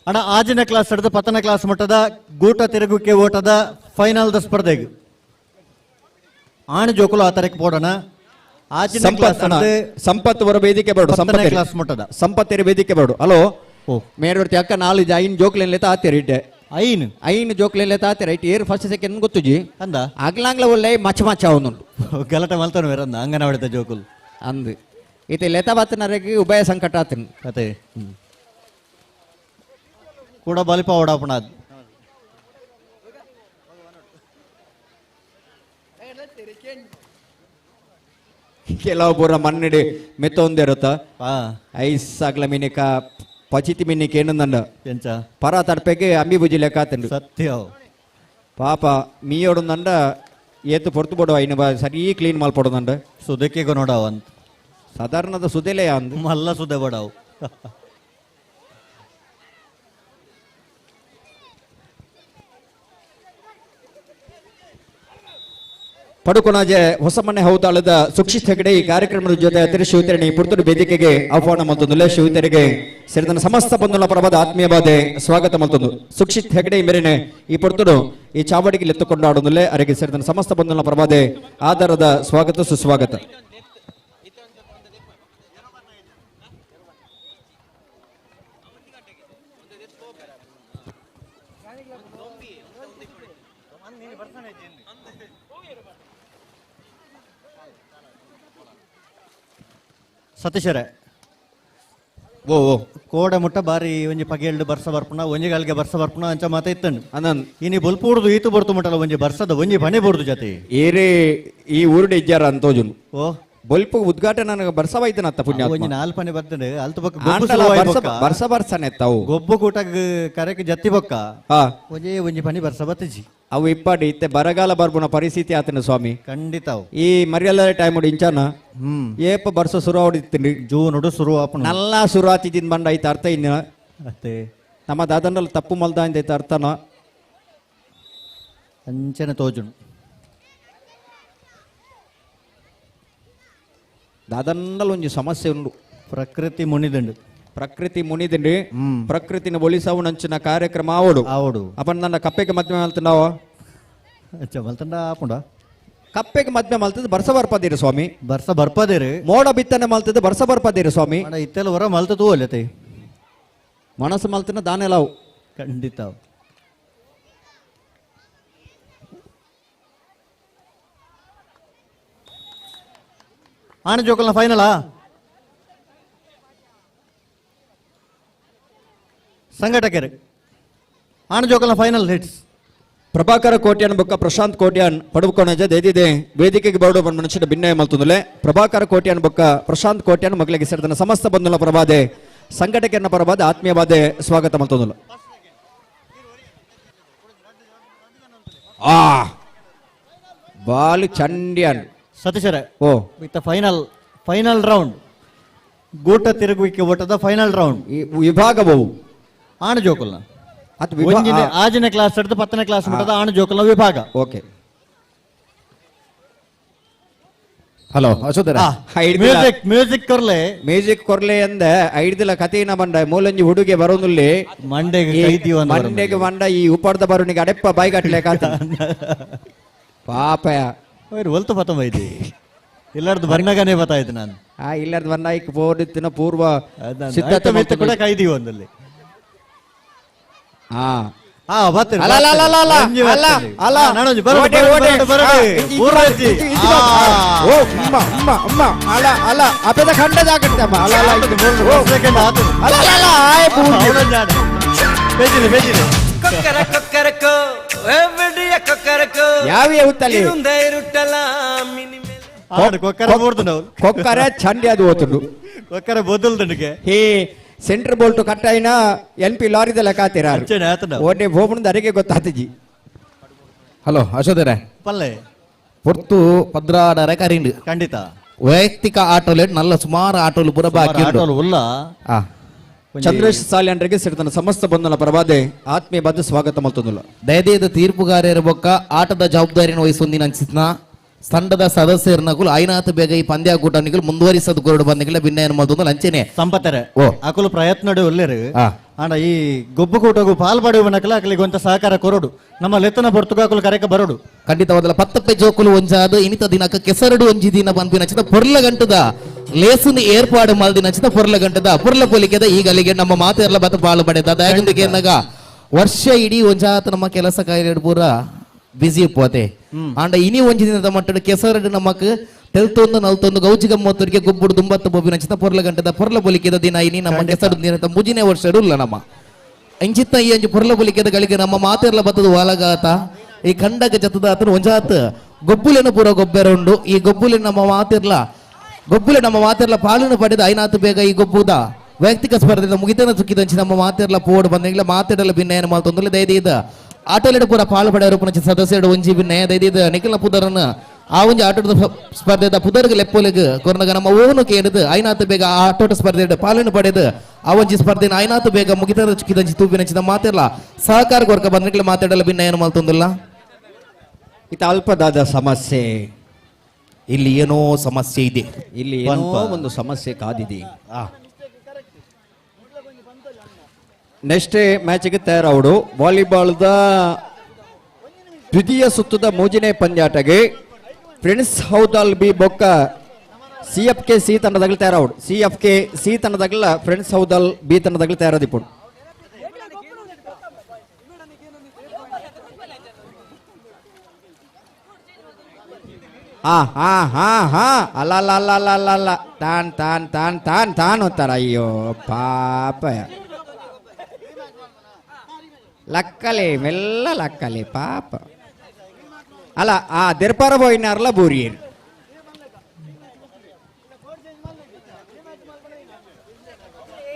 ಅಣ್ಣ ಆಜಿನ ಕ್ಲಾಸ್ ಹಿಡಿದು ಪತ್ತನ ಕ್ಲಾಸ್ ಮಟ್ಟದ ಗೂಟ ತಿರುಗುವಿಕೆ ಓಟದ ಫೈನಲ್ ದ ಸ್ಪರ್ಧೆಗೆ ಆಣ ಜೋಕುಲು ಆ ತರಕ್ಕೆ ಪೋಡಣ ಆಜಿನ ಕ್ಲಾಸ್ ಸಂಪತ್ ವರ ವೇದಿಕೆ ಬೇಡು ಪತ್ತನೇ ಕ್ಲಾಸ್ ಮಟ್ಟದ ಸಂಪತ್ತಿರ ವೇದಿಕೆ ಬೇಡು ಹಲೋ ಓ ಮೇಡ್ವರ್ತಿ ಅಕ್ಕ ನಾಲ್ಕು ಐನ್ ಜೋಕ್ಲೆನ್ಲೆ ತಾತಿರಿ ಇಟ್ಟೆ ಐನ್ ಐನ್ ಜೋಕ್ಲೆನ್ಲೆ ತಾತಿರ ಇಟ್ಟು ಏರ್ ಫಸ್ಟ್ ಸೆಕೆಂಡ್ ಗೊತ್ತುಜಿ ಅಂದ ಆಗ್ಲಾಂಗ್ಲ ಒಳ್ಳೆ ಮಚ್ಚ ಮಚ್ಚ ಅವನುಂಟು ಗಲಾಟೆ ಮಲ್ತಾನ ಬೇರಂದ ಅಂಗನ ಹೊಡೆದ ಜೋಕುಲ್ ಅಂದು ಈತ ಲೆತ ಬಾತನರಿಗೆ ಉಭಯ ಸಂಕಟ ಆತನು ಕತೆ ಕೂಡ ಬಲಿಪ ಓಡಾಪಣ ಅದು ಕೆಲವು ಪೂರ ಮಣ್ಣಿಡಿ ಮೆತ್ತೊಂದಿರುತ್ತ ಆ ಐಸ್ ಆಗ್ಲ ಮಿನಿಕ ಪಚಿತಿ ಮಿನಿಕ್ ಏನಂದಂಡ ಎಂಚ ಪರ ತಡ್ಪೆಗೆ ಅಂಬಿ ಬುಜಿ ಲೆಕ್ಕ ಆತಂಡು ಸತ್ಯ ಪಾಪ ಮೀಯೋಡುಂದಂಡ ಏತು ಪೊರ್ತು ಬೋಡು ಐನ ಸರಿ ಕ್ಲೀನ್ ಮಾಲ್ಪಡೋದಂಡ ಸುದಕ್ಕೆ ನೋಡಾವ ಅಂತ ಸಾಧಾರಣದ ಸುದೆಲೆ ಅಂದು ಮಲ್ಲ ಸುದೆ ಬಡಾವು ಪಡುಕೊಣಾಜೆ ಹೊಸಮನೆ ಹೌದಾಳದ ಸುಕ್ಷಿತ್ ಹೆಗಡೆ ಈ ಕಾರ್ಯಕ್ರಮದ ಜೊತೆ ಅತಿರಿ ಶಿವತೆರಣಿ ಪುರ್ತೂರು ವೇದಿಕೆಗೆ ಆಹ್ವಾನ ಮಲ್ತೊಂದು ಶಿವತೆರೆಗೆ ಸೇರಿದ ಸಮಸ್ತ ಬಂಧುಗಳ ಪರವಾದ ಆತ್ಮೀಯವಾದ ಸ್ವಾಗತ ಮಲ್ತೊಂದು ಸುಕ್ಷಿತ್ ಹೆಗಡೆ ಮೇರೆನೆ ಈ ಪುರ್ತೂರು ಈ ಚಾವಡಿಗೆ ಎತ್ತುಕೊಂಡು ಆಡೋದಲ್ಲೇ ಅವರಿಗೆ ಸೇರಿದ ಸಮಸ್ತ ಬಂಧುಗಳ ಪರವಾದ ಆಧಾರದ ಸ್ವಾಗತ ಸುಸ್ವಾಗತ ಸತೀಶರೇ ಓ ಓ ಕೋಡೆ ಮುಟ್ಟ ಬಾರಿ ಒಂಜಿ ಪಗೆಲ್ಡು ಬರ್ಸ ಬರ್ಪುನ ಒಂಜಿಗಾಲ್ಗೆ ಬರ್ಸ ಬರ್ಪುನ ಅಂಚ ಮಾತ ಇತ್ತಂಡು ಅನನ್ ಇನಿ ಬೊಲ್ಪುಡ್ದು ಈತು ಬರ್ತು ಮುಟ್ಟಲ್ಲ ಒಂಜಿ ಬರ್ಸದ ಒಂಜಿ ಪಣಿ ಬೋರ್ದು ಜೊತೆ ಏರೇ ಈ ಊರುಡೆ ಇಜ್ಜಾರ ಅಂತೋಜುನು ಓ ಬೊಲ್ಪ ಉದ್ಘಾಟನೆ ನನಗೆ ಬರ್ಸವಾಯ್ತನತ್ತ ಪುಣ್ಯ ಒಂಜಿ ನಾಲ್ ಪಣಿ ಬರ್ತದೆ ಅಲ್ತು ಬೊಕ್ಕ ಬರ್ಸ ಬರ್ಸನೆ ಅವು ಗೊಬ್ಬು ಕೂಟಗ್ ಕರೆಕ್ ಜತ್ತಿ ಬೊಕ್ಕ ಹಾ ಒಂಜಿ ಪಣಿ ಬರ್ಸ ಬತ್ತಜಿ ಅವು ಇಪ್ಪಡಿ ಇತ್ತೆ ಬರಗಾಲ ಬರ್ಬುನ ಪರಿಸ್ಥಿತಿ ಆತನ ಸ್ವಾಮಿ ಖಂಡಿತ ಅವು ಈ ಮರಿಯಲ್ಲ ಟೈಮ್ ಇಂಚಾನ ಏಪ ಬರ್ಸ ಶುರು ಹೊಡಿತೀನಿ ಜೂನ್ ಹುಡು ಶುರು ಆಪಣ ನಲ್ಲ ಶುರು ಆತಿದ್ದಿನ ಬಂಡ ಐತೆ ಅರ್ಥ ಇನ್ನ ಅತ್ತೆ ನಮ್ಮ ದಾದನಲ್ಲಿ ತಪ್ಪು ಮಲ್ದ ಐತೆ ಅರ್ಥನ ಅಂಚನೆ ತೋಜುನು ದಾದನ್ನಲ್ಲಿ ಒಂಜಿ ಸಮಸ್ಯೆ ಉಂಡು ಪ್ರಕೃತಿ ಮುನಿದಂಡು ಪ್ರಕೃತಿ ಮುನಿದಿಂಡಿ ಪ್ರಕೃತಿನ ಒಲಿಸವು ನಂಚಿನ ಕಾರ್ಯಕ್ರಮ ಆವಡು ಆವಡು ಅಪ್ಪ ನನ್ನ ಕಪ್ಪೆಗೆ ಮದ್ವೆ ಮಲ್తున్నాವ ಅಚ್ಚ ಮಲ್ತಂಡ ಆಪುಂಡ ಕಪ್ಪೆಗೆ ಮದ್ವೆ ಮಲ್ತದ್ದು ಬರ್ಸ ಬರ್ಪದಿರಿ ಸ್ವಾಮಿ ಬರ್ಸ ಬರ್ಪದೇರಿ ಮೋಡ ಬಿತ್ತನೆ ಮಲ್ತದ್ದು ಬರ್ಸ ಬರ್ಪದಿರಿ ಸ್ವಾಮಿ ಮಾಡ ಇತ್ತೆಲ್ಲ ಹೊರ ಮಲ್ತದು ಅಲ್ಲತೆ ಮನಸ್ಸು ಮಲ್ತಿನ ದಾನೆಲಾವು ಖಂಡಿತ ಅವು. ಆಣ ಜೋಕಲ್ನ ಫೈನಲಾ ಸಂಘಟಕರು ಆಣ ಜೋಕಲ್ನ ಫೈನಲ್ ಹಿಟ್ಸ್ ಪ್ರಭಾಕರ ಕೋಟ್ಯಾನ್ ಬೊಕ್ಕ ಪ್ರಶಾಂತ್ ಕೋಟ್ಯಾನ್ ಪಡುಕೊಣಜ ದೇದಿದೆ ವೇದಿಕೆಗೆ ಬರಡು ಮನುಷ್ಯನ ಭಿನ್ನಯ ಮಲ್ತುಂದುಲೆ ಪ್ರಭಾಕರ ಕೋಟ್ಯಾನ್ ಬೊಕ್ಕ ಪ್ರಶಾಂತ್ ಕೋಟ್ಯಾನ್ ಮಗಳಿಗೆ ಸೇರಿದ ಸಮಸ್ತ ಬಂಧುಲ ಪ್ರಭಾದೆ ಸಂಘಟಕನ ಪರವಾದ ಆತ್ಮೀಯವಾದ ಸ್ವಾಗತ ಮಲ್ತುಂದುಲ ಆ ಬಾಲು ಚಂಡ್ಯಾನ್ ಸತೀಶರ ಓ ವಿತ್ ಫೈನಲ್ ರೌಂಡ್ ಗೂಟ ತಿರುಗುವಿಕೆ ಓಟದ ಫೈನಲ್ ರೌಂಡ್ ಈ ವಿಭಾಗವು ಆಣ ಜೋಕಲ್ನ ಅದು ಒಂಜಿನ ಆಜನೇ ಕ್ಲಾಸ್ ಹಿಡಿದು 10ನೇ ಕ್ಲಾಸ್ ಮಟ್ಟದ ಆಣ ಜೋಕಲ್ನ ವಿಭಾಗ ಓಕೆ ಹಲೋ ಅಶೋಧರ ಮ್ಯೂಸಿಕ್ ಕೊರ್ಲೆ ಮ್ಯೂಸಿಕ್ ಕೊರ್ಲೆ ಅಂದ ಐಡ್ದಿಲ ಕಥೆನ ಬಂಡ ಮೂಲಂಜಿ ಹುಡುಗೆ ಬರೋನುಲ್ಲಿ ಮಂಡೆಗೆ ಕೈದಿ ಒಂದು ಮಂಡೆಗೆ ಬಂಡ ಈ ಉಪರ್ದ ಬರೋನಿಗೆ ಅಡೆಪ್ಪ ಬಾಯ್ಗಟ್ಲೆ ಕಾತ ಪಾಪಯ ಒಲ್ತು ಪತ ಬೈದಿ ಇಲ್ಲಾರ್ದು ಬರ್ನಾಗನೇ ಬತ್ತಾಯ್ತು ನಾನು ಇಲ್ಲದ ಬಂದಾಯ್ಕ ಪೋಡಿತ್ತಿನ ಪೂರ್ವ ಸಿದ್ಧತೆ ಸಿದ್ಧತೆ ಮೆತ್ತ ಕೂಡ ಕೈದಿ ಒಂದಲ್ಲಿ ಹಾ ಬರ್ತೀರಿ ಅಲ್ಲ, ಅಲ್ಲ, ಅಲ್ಲ, ಅಲ್ಲ, ಅಲ್ಲ, ಅಲ್ಲ. ನಾನೊಂದು ಬರೋಡು, ಓಡಿ, ಬರೋಡು, ಓಡಿ. ಬರೋಡು, ಬರೋಡು. ಆ, ಇದು ಪೂರ್ವ ಐತಿ. ಇದು ಬಾ. ಓ, ಉಮ್ಮ, ಉಮ್ಮ, ಉಮ್ಮ. ಅಲ್ಲ, ಅಲ್ಲ, ಅಪೆದ ಖಂಡದಾಗತ್ತೆ ಅಮ್ಮ. ಅಲ್ಲ, ಅಲ್ಲ, ಇದು ಮೂರು. ಓ, ಸೆಕೆಂಡ್ ಆತು ಅಲ್ಲ, ಅಲ್ಲ, ಅಲ್ಲ, ಆಯ್ ಪೂರ್ತಿ. ಅವನೊಂದು ಜಾಣ. ಬೇಜಿಲೆ ಬೇಜಿಲೆ కొక్కరకొక్కరకో ఎవడియ కొక్కరకో ಯಾವೇ ಉತ್ತಲ್ಲಿ ಇರುಂದೆ ಇರುಟ್ಟಲ ಮಿನಿಮೆ ಆಡು ಕೊಕ್ಕರ ಮೂರ್ದು ನಾವು ಕೊಕ್ಕರೆ ಚಂಡಿ ಅದು ಓತುಂಡು ಕೊಕ್ಕರ ಬೊದ್ದಲ್ದನಿಗೆ ಈ ಸೆಂಟ್ರ್ ಬೋಲ್ಟ್ ಕಟ್ಟ అయినా NP ಲಾರಿದೆಲ್ಲ ಕಾತಿರಾರು ಅಚ್ಚನೆ ಆತನ ಓಡೆ ಹೋಗ್ಬಿಟ್ಟು ಅರಿಗೆ ಗೊತ್ತಾತಜಿ ಹಲೋ ಅಶೋಧರ ಪಲ್ಲೆ ಪೊರ್ತು ಪದ್ರಾಡರ ಕರಿಂಡು ಖಂಡಿತ ವೈಯಕ್ತಿಕ ಆಟೋಲು ನಲ್ಲ ಸುಮಾರು ಆಟೋಲು ಪುರ ಬಾಕಿ ಉಂಡು. ಆಟೋಲು ಉಲ್ಲ ಆ, ಚಂದ್ರೇಶ್ ಸಾಲ್ಯಂಡ್ರಿಗೆ ಸೇರಿದ ಸಮಸ್ತ ಬಂಧನ ಪ್ರಭಾದೆ ಆತ್ಮೀಯ ಬದ್ಧ ಸ್ವಾಗತ ಮಲ್ತೊಂದುಲ್ಲ ದಯದೇದ ತೀರ್ಪುಗಾರರ ಬೊಕ್ಕ ಆಟದ ಜವಾಬ್ದಾರಿನ ವಹಿಸೊಂದಿನ ಅನ್ಸಿತ್ನ ತಂಡದ ಸದಸ್ಯರನಗಳು ಐನಾಥ ಬೇಗ ಈ ಪಂದ್ಯಾಕೂಟನಿಗಳು ಮುಂದುವರಿಸದ ಕೊರಡು ಬಂದಿಗಳ ಭಿನ್ನ ಮತ್ತೊಂದು ಲಂಚನೆ ಸಂಪತ್ತರ ಓ. ಅಕಲು ಪ್ರಯತ್ನ ಒಳ್ಳೆರು ಆ. ಆಂಡ ಈ ಗೊಬ್ಬು ಕೂಟಗು ಪಾಲ್ಪಡುವನಕಲ ಅಕಲಿಗೆ ಒಂತ ಸಹಕಾರ ಕೊರಡು ನಮ್ಮ ಲೆತ್ತನ ಬರ್ತುಗಾಕಲು ಕರೆಕ ಬರೋಡು ಖಂಡಿತವಾದಲ್ಲ ಪತ್ತಪ್ಪೆ ಜೋಕುಲು ಒಂಜಾದ ಇನಿತ ದಿನಕ ಕೆಸರಡು ಒಂಜಿ ದಿನ ಬಂದು ನಚ್ಚಿದ ಪೊರ್ಲ ಗಂಟದ ಲೇಸುನಿ ಏರ್ಪಾಡು ಮಲ್ದಿ ನಚ್ಚಿದ ಪೊರ್ಲ ಗಂಟದ ಪೊರ್ಲ ಪೊಲಿಕೆದ ಈಗಲಿಗೆ ನಮ್ಮ ಮಾತೆಲ್ಲ ಬತ್ತ ಪಾಲು ಪಡೆದ ದಯಗೊಂದಿಗೆ ಎನ್ನಗ ವರ್ಷ ಇಡೀ ಒಂಜಾತ ನಮ್ಮ ಕೆಲಸ ಕಾರ್ಯ ಪೂರ ಬಿಸಿ ಪೋತೆ ಆಂಡ ಇನಿ ಒಂಜಿ ದಿನದ ಮಟ್ಟದ ಕೆಸರಡು ನಮಕ್ ತೆಲ್ತೊಂದು ನಲ್ತೊಂದು ಗೌಜಿ ಗಮ್ಮತ್ತರಿಗೆ ಗೊಬ್ಬುಡು ದುಂಬತ್ತು ಬೊಬ್ಬಿನ ಚಿತ್ತ ಪೊರ್ಲ ಗಂಟದ ಪೊರ್ಲ ಪೊಲಿಕೆದ ದಿನ ಇನಿ ನಮ್ಮ ಕೆಸರು ದಿನ ಮುಜಿನೇ ವರ್ಷ ಇಲ್ಲ ನಮ್ಮ ಇಂಚಿತ್ತ ಈ ಅಂಜು ಪೊರ್ಲ ಪೊಲಿಕೆದ ಗಳಿಗೆ ನಮ್ಮ ಮಾತೆಲ್ಲ ಬತ್ತದ ವಾಲಗಾತ ಈ ಕಂಡಗ ಜತದ ಆತನ ಒಂಜಾತ್ ಗೊಬ್ಬುಲೆನ ಪೂರ ಗೊಬ್ಬೆರುಂಡು ಈ ಗೊಬ್ಬುಲೆ ನಮ್ಮ ಮಾತೆರ್ಲ ಪಾಲನೆ ಪಡೆದ ಐನಾತು ಬೇಗ ಈ ಗೊಬ್ಬುದ ವೈಯಕ್ತಿಕ ಸ್ಪರ್ಧೆದ ಮುಗಿತನ ಸುಕ್ಕಿದಂಚಿ ನಮ್ಮ ಮಾತೆರ್ಲ ಪೋಡ್ ಬಂದಂಗಿಲ್ಲ ಮಾತೆಡಲ ಭಿನ್ನಯನ ಮಾತೊಂದಲ್ಲ ದಯದೀದ ಆಟೋಲೆಡ ಪೂರ ಪಾಲು ಪಡೆಯರು ಪುನಚ ಸದಸ್ಯರು ಒಂಜಿ ಭಿನ್ನಯ ದಯದೀದ ನಿಖಿಲ ಪುದರನ ಆ ಒಂಜಿ ಆಟೋಟ ಸ್ಪರ್ಧೆದ ಪುದರ್ಗ ಲೆಪ್ಪೊಲೆಗ್ ಕೊರ್ನಗ ನಮ್ಮ ಓನು ಕೇಳಿದ ಐನಾತು ಬೇಗ ಆ ಆಟೋಟ ಸ್ಪರ್ಧೆಡ್ ಪಾಲನೆ ಪಡೆದು ಆ ಒಂಜಿ ಸ್ಪರ್ಧೆನ ಐನಾತು ಬೇಗ ಮುಗಿತನ ಸುಕ್ಕಿದಂಚಿ ತೂಪಿನಂಚಿದ ಮಾತೆರ್ಲ ಸಹಕಾರ ಕೊರ್ಕ ಬಂದಂಗಿಲ್ಲ ಮಾತೆಡಲ ಭಿನ್ನಯನ ಮಾತೊಂದಲ್ಲ ಇದು ಅಲ್ಪದಾದ ಸಮಸ್ಯೆ ಇಲ್ಲಿ ಏನೋ ಸಮಸ್ಯೆ ಇದೆ ಇಲ್ಲಿ ಏನೋ ಒಂದು ಸಮಸ್ಯೆ ಕಾದಿದೆ ನೆಕ್ಸ್ಟ್ ಮ್ಯಾಚ್ಗೆ ತಯಾರವಡು ವಾಲಿಬಾಲ್ದ ದ್ವಿತೀಯ ಸುತ್ತದ ಮೂಜನೇ ಪಂದ್ಯಾಟಗೆ ಫ್ರೆಂಡ್ಸ್ ಹೌದಾಲ್ ಬಿ ಬೊಕ್ಕ CFK ಸಿ ತಂಡದಾಗಲಿ ತಯಾರವಡು CFK ಸಿ ತಂಡದಾಗಲ ಫ್ರೆಂಡ್ಸ್ ಹೌದಾಲ್ ಬಿ ತಂಡದಾಗಲಿ ತಯಾರದಿಪ್ಪುಡು ಅಲ್ಲ ಅಲ್ಲ ಅಲ್ಲ ಅಲ್ಲ ಅಲ್ಲ ಅಲ್ಲ ತಾನ್ ಅಂತಾರ. ಅಯ್ಯೋ ಪಾಪ, ಲಕ್ಕಲೆ ಮೆಲ್ಲ ಲಕ್ಕಲೆ ಪಾಪ. ಅಲ್ಲ ದೆರ್ಪಾರ పోయినారಲ್ಲ ಬೂರಿಯರು.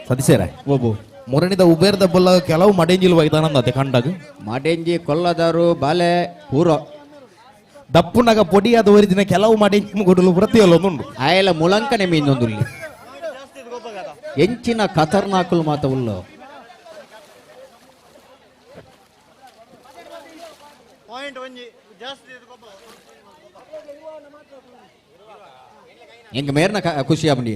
ಸದಸ್ಯರೇ ಒಬ್ಬು ಮೊರಣಿದ ಉಬೇರ್ ದಬ್ಬಲ್ಲ ಕೆಲವು ಮಡೆಂಜಿಲ್ ಒಯ್ದಾನಂದ ಅದೇ ಕಂಡಾಗ ಮಡೆಂಜಿ ಕೊಲ್ಲದಾರು ಬಾಲೆ ಊರೋ ದಪ್ಪುನಾಗ ಪೊಡಿಯಾದ ಒರಿದಿನ ಕೆಲವು ಮಡೆಂಜಿ ಕೊಡಲು ಪ್ರತಿಯೊಂದುಂಡು ಆಯಲ ಮುಳಂಕನೆ ಮೀನೊಂದು ಎಂಚಿನ ಖತರ್ನಾಕುಲು ಮಾತ ಉಲ್ಲು. ಹೆಂಗ ಮೇರ್ನ ಖುಷಿ ಆಗ್ಬಂಡಿ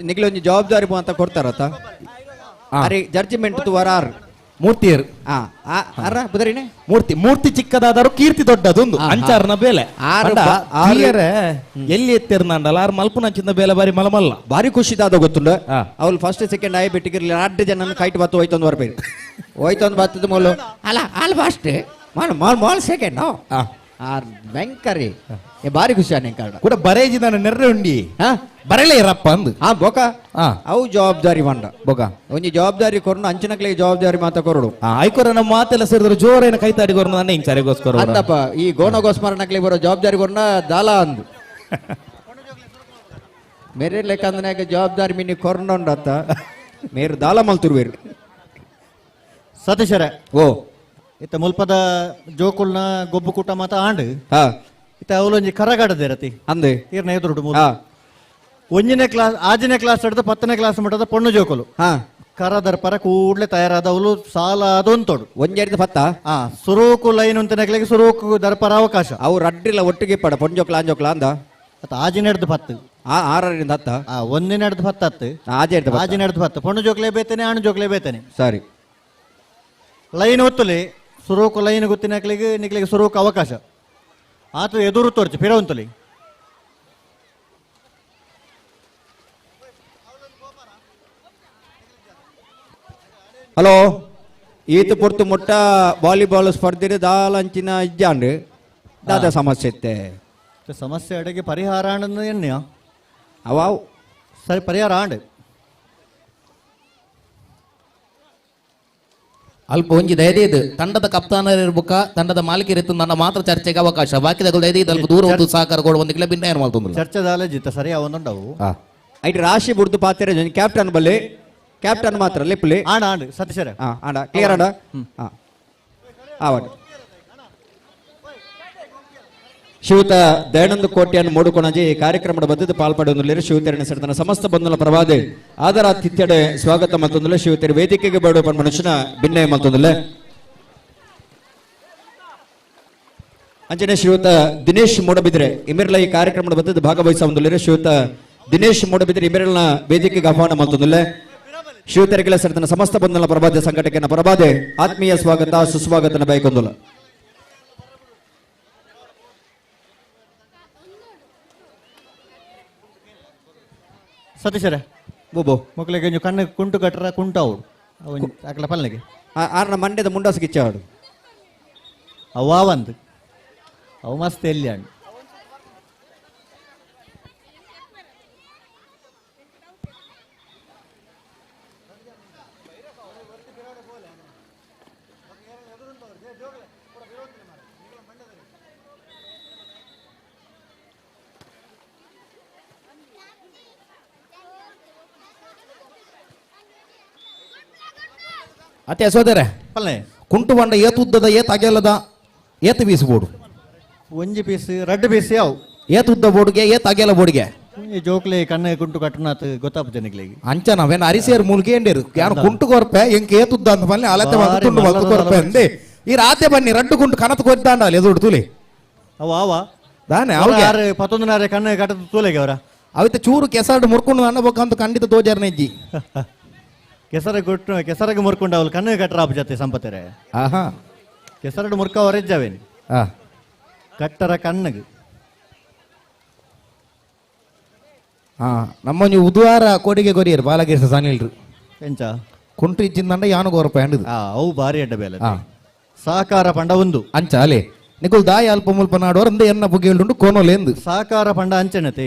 ನಿಗ್ಲೊಂದು ಜವಾಬ್ದಾರಿ ಅಂತ ಕೊಡ್ತಾರತ್ತ ಅರೆ ಜಡ್ಜ್ಮೆಂಟ್ ವರಾರ್ ಮೂರ್ತಿಯರು ಬುದರಿನೇ ಮೂರ್ತಿ ಚಿಕ್ಕದಾದರೂ ಕೀರ್ತಿ ದೊಡ್ಡದೊಂದು ಅಂಚಾರನ ಬೇಲೆ ಎಲ್ಲಿ ಎತ್ತಿರ್ನಂಡಲ್ಲ ಆರು ಮಲ್ಪುನಂಚಿನ ಬೇಲೆ ಬಾರಿ ಮಲಮಲ್ಲ ಭಾರಿ ಖುಷಿದಾದ ಗೊತ್ತುಂಡ ಅವ್ಳು ಫಸ್ಟ್ ಸೆಕೆಂಡ್ ಆಯ್ ಬಿಟ್ಟಿಗಿರ್ಲಿ 8 ಜನ ಕೈಟ್ ಬತ್ತು ಹೋಯ್ತೊಂದು ಬರ್ಬೇಕು ಹೋಯ್ತೊಂದು ಬತ್ತದ ಮೂಲು ಅಲ್ಲ ಆಲ್ ಫಸ್ಟ್ ಮಾಲ್ ಸೆಕೆಂಡ್ ಭಯಂಕರಿ ಭಾರಿ ಖುಷಿ ಆನೆ ಕಾರಣ ಕೂಡ ಬರೇಜಿದ ನೆರ್ರೆ ಉಂಡಿ ಬರಲೇ ಇರಪ್ಪ ಅಂದು ಬೊಕ ಅವು ಜವಾಬ್ದಾರಿ ಮಂಡ ಬೊಕ ಒಂಜಿ ಜವಾಬ್ದಾರಿ ಕೊರ್ನು ಅಂಚಿನಕ್ಲೆ ಜವಾಬ್ದಾರಿ ಮಾತ ಕೊರಡು ಆಯ್ಕೊರ ನಮ್ಮ ಮಾತೆಲ್ಲ ಸೇರಿದ್ರು ಜೋರೇನ ಕೈತಾಡಿ ಕೊರ್ನು ನನ್ನ ಹಿಂಗ್ ಸರಿಗೋಸ್ಕರ ಅಂತಪ್ಪ ಈ ಗೋನಗೋಸ್ಮರಣಕ್ಲೆ ಬರೋ ಜವಾಬ್ದಾರಿ ಕೊರ್ನ ದಾಲ ಅಂದು ಮೇರೆ ಲೆಕ್ಕ ಅಂದನಾಗ ಜವಾಬ್ದಾರಿ ಮಿನಿ ಕೊರ್ನೊಂಡತ್ತ ಮೇರು ದಾಲ ಮಲ್ತುರ್ವೇರು ಸತೀಶರ ಓ ಇತ್ತ ಮುಲ್ಪದ ಜೋಕುಲ್ನ ಗೊಬ್ಬು ಕೂಟ ಮಾತ ಆಂಡ್ ಹಾ ಇತ್ತ ಅವಲೊಂಜಿ ಕರಗಾಡದಿರತಿ ಅಂದೆ ಈರ್ನ ಎದುರುಡು ಒಂಜನೇ ಕ್ಲಾಸ್ 8ನೇ ಕ್ಲಾಸ್ ಹಿಡಿದು 10ನೇ ಕ್ಲಾಸ್ ಮಟ್ಟದ ಪೊಣ್ಣು ಜೋಕುಲು ಕರದರ ಪರ ಕೂಡ್ಲೆ ತಯಾರಾದವಳು ಸಾಲ ಅದೊಂತೋಡು ಒಂಜೆರಿದ ಪತ್ತ ಸುರೂಕು ಲೈನ್ ಅಂತ ಸುರೂಕು ದರ್ಪರ ಅವಕಾಶ ಅವ್ರು ಅಡ್ಡಿಲ್ಲ ಒಟ್ಟಿಗೆ ಪಡ ಪೊಂಜೋಕ್ಲ ಅಂಜೋಕ್ಲ ಅಂದ ಆಜಿನ ಹಿಡ್ದು 10 6ರಿಂದ 10 ಒಂದಿನ ಹಿಡ್ದು 10 ಆಜಿನ ಹಿಡ್ದು 10 ಪೊಣ್ಣು ಜೋಕ್ಲೆ ಬೇತೇನೆ ಆಣು ಜೋಕ್ಲೆ ಬೇತೇನೆ ಸರಿ ಲೈನ್ ಒತ್ತುಲಿ ಸುರೂಕು ಲೈನ್ ಗೊತ್ತಿನಕ್ಲಿಗೆ ನಿಕ್ಲಿಗೆ ಸುರೂಕು ಅವಕಾಶ ಆತ ಎದುರು ತೋರ್ಚಿ ಪಿರವಂತಲಿ ಹಲೋ ಈತ ಪೊರ್ತು ಮುಟ್ಟ ವಾಲಿಬಾಲ್ ಸ್ಪರ್ಧೆ ದಾಲಂಚಿನ ಇಜ್ಜಾಂಡ್ ದಾದ ಸಮಸ್ಯೆ ಇತ್ತೆ ಸಮಸ್ಯೆ ಅಡೆಗೆ ಪರಿಹಾರ ಆಂಡ್ ಎಣ್ಣೆ ಅವಾವು ಸರಿ ಪರಿಹಾರ ಆಂಡ್ ಅಲ್ಪ ಒಂಜಿ ಧೈರ್ಯ ಇದು ತಂಡದ ಕಪ್ತಾನರ್ ಇರ್ಬೇಕ ತಂಡದ ಮಾಲೀಕರಿತ್ತು ನನ್ನ ಮಾತ್ರ ಚರ್ಚೆಗೆ ಅವಕಾಶ ಬಾಕಿದ ಧೈರ್ಯ ಇದು ಅಲ್ಪ ದೂರ ಹೋಗಿ ಸಹಕಾರ ಕೊಡು ಒಂದು ಕಿಲೋ ಭಿನ್ನ ಏನು ಮಾಡ್ತಂದ್ರು ಚರ್ಚೆ ದಾಲೆ ಜಿತ್ತ ಸರಿ ಅವೊಂದುಂಡವು ಐಟಿ ರಾಶಿ ಬುಡ್ದು ಪಾತ್ರೆ ಕ್ಯಾಪ್ಟನ್ ಬಲ್ಲಿ ಕ್ಯಾಪ್ಟನ್ ಮಾತ್ರ ಲಿಪ್ಲಿ ಆಂಡ್ ಸತೀಶರ ಆಂಡ ಕ್ಲಿಯರ್ ಆಂಡ ಆವಡ್ ಶಿವತ ದಯಾನಂದ ಕೋಟ್ಯನ್ನು ಮೂಡುಕೊಣಜಿ ಕಾರ್ಯಕ್ರಮದ ಬದ್ಧತೆ ಪಾಲ್ಪಡುವುದಿಲ್ಲ ಶಿವತೆರಣ ಸೆಡ್ತನ ಸಮಸ್ತ ಬಂಧುల ಪ್ರಭಾದೆ ಆದರಾತಿಥ್ಯಡೆ ಸ್ವಾಗತ ಮತ್ತೊಂದಿಲ್ಲ ಶಿವತೆರ ವೇದಿಕೆಗೆ ಬೇಡ ಮನುಷ್ಯನ ಭಿನ್ನಯ ಮತ್ತೊಂದಿಲ್ಲ ಅಂಜನೆ ಶ್ರೀಯುತ ದಿನೇಶ್ ಮೂಡಬಿದ್ರೆ ಇಮಿರ್ಲ ಈ ಕಾರ್ಯಕ್ರಮದ ಬದ್ಧತೆ ಭಾಗವಹಿಸುವುದಿಲ್ಲ ಶ್ರೀಯುತ ದಿನೇಶ್ ಮೂಡಬಿದ್ರೆ ಇಮಿರ್ನ ವೇದಿಕೆಗೆ ಆಹ್ವಾನ ಮತ್ತೊಂದಿಲ್ಲ ಶಿವತೆರಗಿಲ ಸೆಡ್ತನ ಸಮಸ್ತ ಬಂಧುల ಪ್ರಭಾದೆ ಸಂಘಟಕನ ಪ್ರಭಾದೆ ಆತ್ಮೀಯ ಸ್ವಾಗತ ಸುಸ್ವಾಗತನ ಬಯಕೊಂದಿಲ್ಲ ಸತೀಶರ ಬೋಬೋ ಮಕ್ಕಳಿಗೆ ಕಣ್ಣು ಕುಂಟು ಕಟ್ಟರ ಕುಂಟವು ಅಕಲ ಪಲ್ಲೆಗೆ ಆರ್ನ ಮಂಡ್ಯದ ಮುಂಡಾಸಿಗಿಚ್ಚಾಡು ಅವಾವಂದು ಅವು ಮಸ್ತ್ ಎಲ್ಲಿ ಅಂಡ್ ಅತ್ತೆ ಸೋದರ ಪಲ್ಲೆ ಕುಂಟು ಬಂಡ ಏತುದ್ದದ ಏತ್ ಅಗೆಲ್ಲದ ಏತ್ ಬೀಸ್ ಬೋಡು ಒಂಜಿ ಪೀಸ್ ರಡ್ಡು ಪೀಸ್ ಯಾವು ಏತುದ್ದ ಬೋಡ್ಗೆ ಏತ್ ಅಗೆಲ್ಲ ಬೋಡ್ಗೆ ಈ ಜೋಕ್ಲೆ ಕಣ್ಣು ಕುಂಟು ಕಟ್ಟನಾತ್ ಗೊತ್ತಾಪ ಜನಗಳಿಗೆ ಅಂಚ ನಾವೇನು ಅರಿಸೇರು ಮುಲ್ಗೇಂಡಿರು ಯಾರು ಕುಂಟು ಕೊರ್ಪೆ ಎಂಕ್ ಏತುದ್ದ ಅಂತ ಬನ್ನಿ ಅಲತೆ ತುಂಡು ಮಲ್ತು ಕೊರ್ಪೆ ಅಂದೆ ಈ ರಾತೆ ಬನ್ನಿ ರಡ್ಡು ಕುಂಟು ಕನತ್ ಕೊದ್ದಾಂಡ ಎದುರು ತುಲಿ ಅವ ದಾನೆ ಅವ್ರು 11 ಕಣ್ಣು ಕಟ್ಟದ ತೂಲೆಗೆ ಅವರ ಅವತ್ತ ಚೂರು ಕೆಸರು ಮುರ್ಕೊಂಡು ಅನ್ನಬೇಕಂತ ಖಂಡಿತ ತೋಜಾರ್ನೆಜ್ಜಿ ಕೆಸರಿಗೆ ಮುರ್ಕೊಂಡು ಅವಳು ಕಣ್ಣು ಕಟ್ಟರ ಜೊತೆ ಸಂಪತ್ತರೆ ಆಹಾ ಕೆಸರಡು ಮುರ್ಕ ಹೊರಜ್ಜಾವೇನು ಕಟ್ಟರ ಕಣ್ಣಿಗೆ ನಮ್ಮೊಂಜಿ ಉದ್ವಾರ ಕೋಡಿಗೆ ಕೊರಿಯರು ಬಾಲಗಿರಿಸ ಸಾನಿಲ್ರು ಎಂಚ ಕುಂಟು ಇಚ್ಚಿಂದಂಡ ಯಾನು ಗೋರಪ್ಪ ಹಂಡದು ಅವು ಭಾರಿ ಅಡ್ಡ ಬೇಲೆ ಸಹಕಾರ ಪಂಡ ಒಂದು ಅಂಚ ಅಲೆ ನಿಕುಲ್ ದಾಯಿ ಅಲ್ಪ ಮುಲ್ಪ ನಾಡೋರು ಅಂದೆ ಎನ್ನ ಬುಗ್ಗೆ ಉಂಡು ಕೋನೋಲೆಂದು ಸಾಕಾರ ಪಂಡ ಅಂಚನತೆ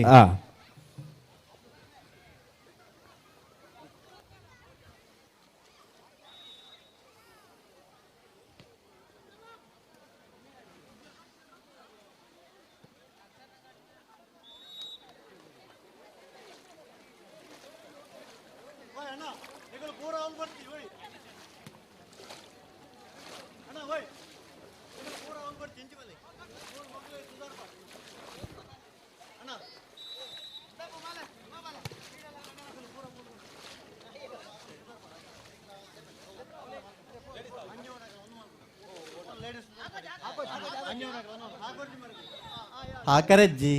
ಹಾಕರಜ್ಜಿ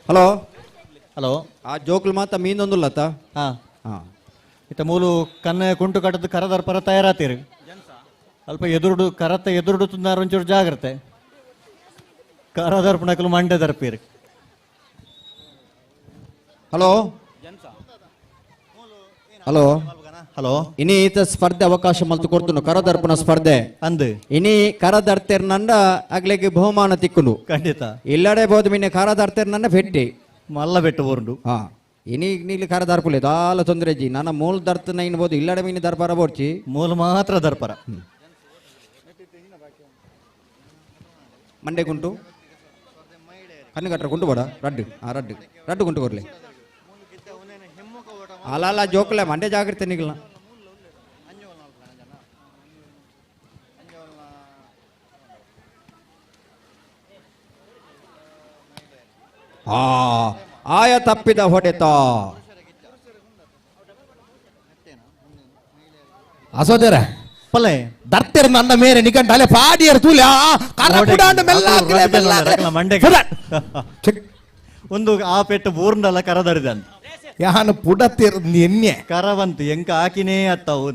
ಹಲೋ ಹಲೋ ಆ ಜೋಕ್ಲು ಮಾತ ಮೀನೊಂದುಲ್ಲತ್ತ ಹಾ ಹಾ ಇತ್ತ ಮೂಲು ಕನ್ನ ಕುಂಟು ಕಟ್ಟದ ಕರದರ ಪರ ತಯಾರಾತೀರಿ ಅಲ್ಪ ಎದುರುಡು ಕರತ್ತ ಎದುರುಡು ತುಂದಾರ ಒಂಚೂರು ಜಾಗ್ರತೆ ಕರದರ್ಪಣಕಲು ಮಂಡೆ ದರ್ಪೀರಿ ಹಲೋ ಹಲೋ ಹಲೋ ಇನಿ ಈತ ಸ್ಪರ್ಧೆ ಅವಕಾಶ ಮಲ್ತು ಕೊಡ್ತುನು ಕರದರ್ಪಣ ಸ್ಪರ್ಧೆ ಅಂದು ಇನಿ ಕರದರ್ತೆರ್ನಂಡ ಅಗ್ಲೆಗೆ ಬಹುಮಾನ ತಿಕ್ಕುಂಡು ಖಂಡಿತ ಇಲ್ಲಡೆ ಬೋದು ಮಿನ್ನೆ ಕರದರ್ತೆರ್ನಂಡ ಫೆಟ್ಟಿ ಮಲ್ಲ ಬೆಟ್ಟು ಬೋರ್ಡು ಹಾ ಇನಿ ನೀಲಿ ಕರದರ್ಪುಲೆ ದಾಲ ತೊಂದರೆ ಜಿ ನನ್ನ ಮೂಲ ದರ್ತ ನೈನ್ ಬೋದು ಇಲ್ಲಡೆ ಮೀನಿ ದರ್ಬಾರ ಬೋರ್ಚಿ ಮೂಲ ಮಾತ್ರ ದರ್ಪರ ಮಂಡೆ ಗುಂಟು ಕಣ್ಣು ಕಟ್ರ ಗುಂಟು ಬಡ ರಡ್ಡು ರಡ್ಡು ರಡ್ಡು ಗುಂಟು ಕೊರ್ಲಿ ಅಲ್ಲ ಜೋಕ್ಲೆ ಮಂಡೆ ಜಾಗ್ರತೆ ನಿಗಲ ಆಯ ತಪ್ಪಿದ ಹೊಡೆತ ಅಸೋದರ ಪಲ್ಲೆ ದರ್ತೆರ್ ನನ್ನ ಮೇರೆ ನಿಕಂಡ ಅಲೆ ಪಾಡಿಯರ್ ತೂಲೆ ಮಂಡೆ ಒಂದು ಆ ಪೆಟ್ಟು ಬೂರ್ನಲ್ಲ ಕರದರಿದ ಯಾನು ಪುಡತ್ತಿರ್ ಎನ್ನೆ ಕರವಂತು ಎಂಕ ಹಾಕಿನೇ ಅತ್ತವು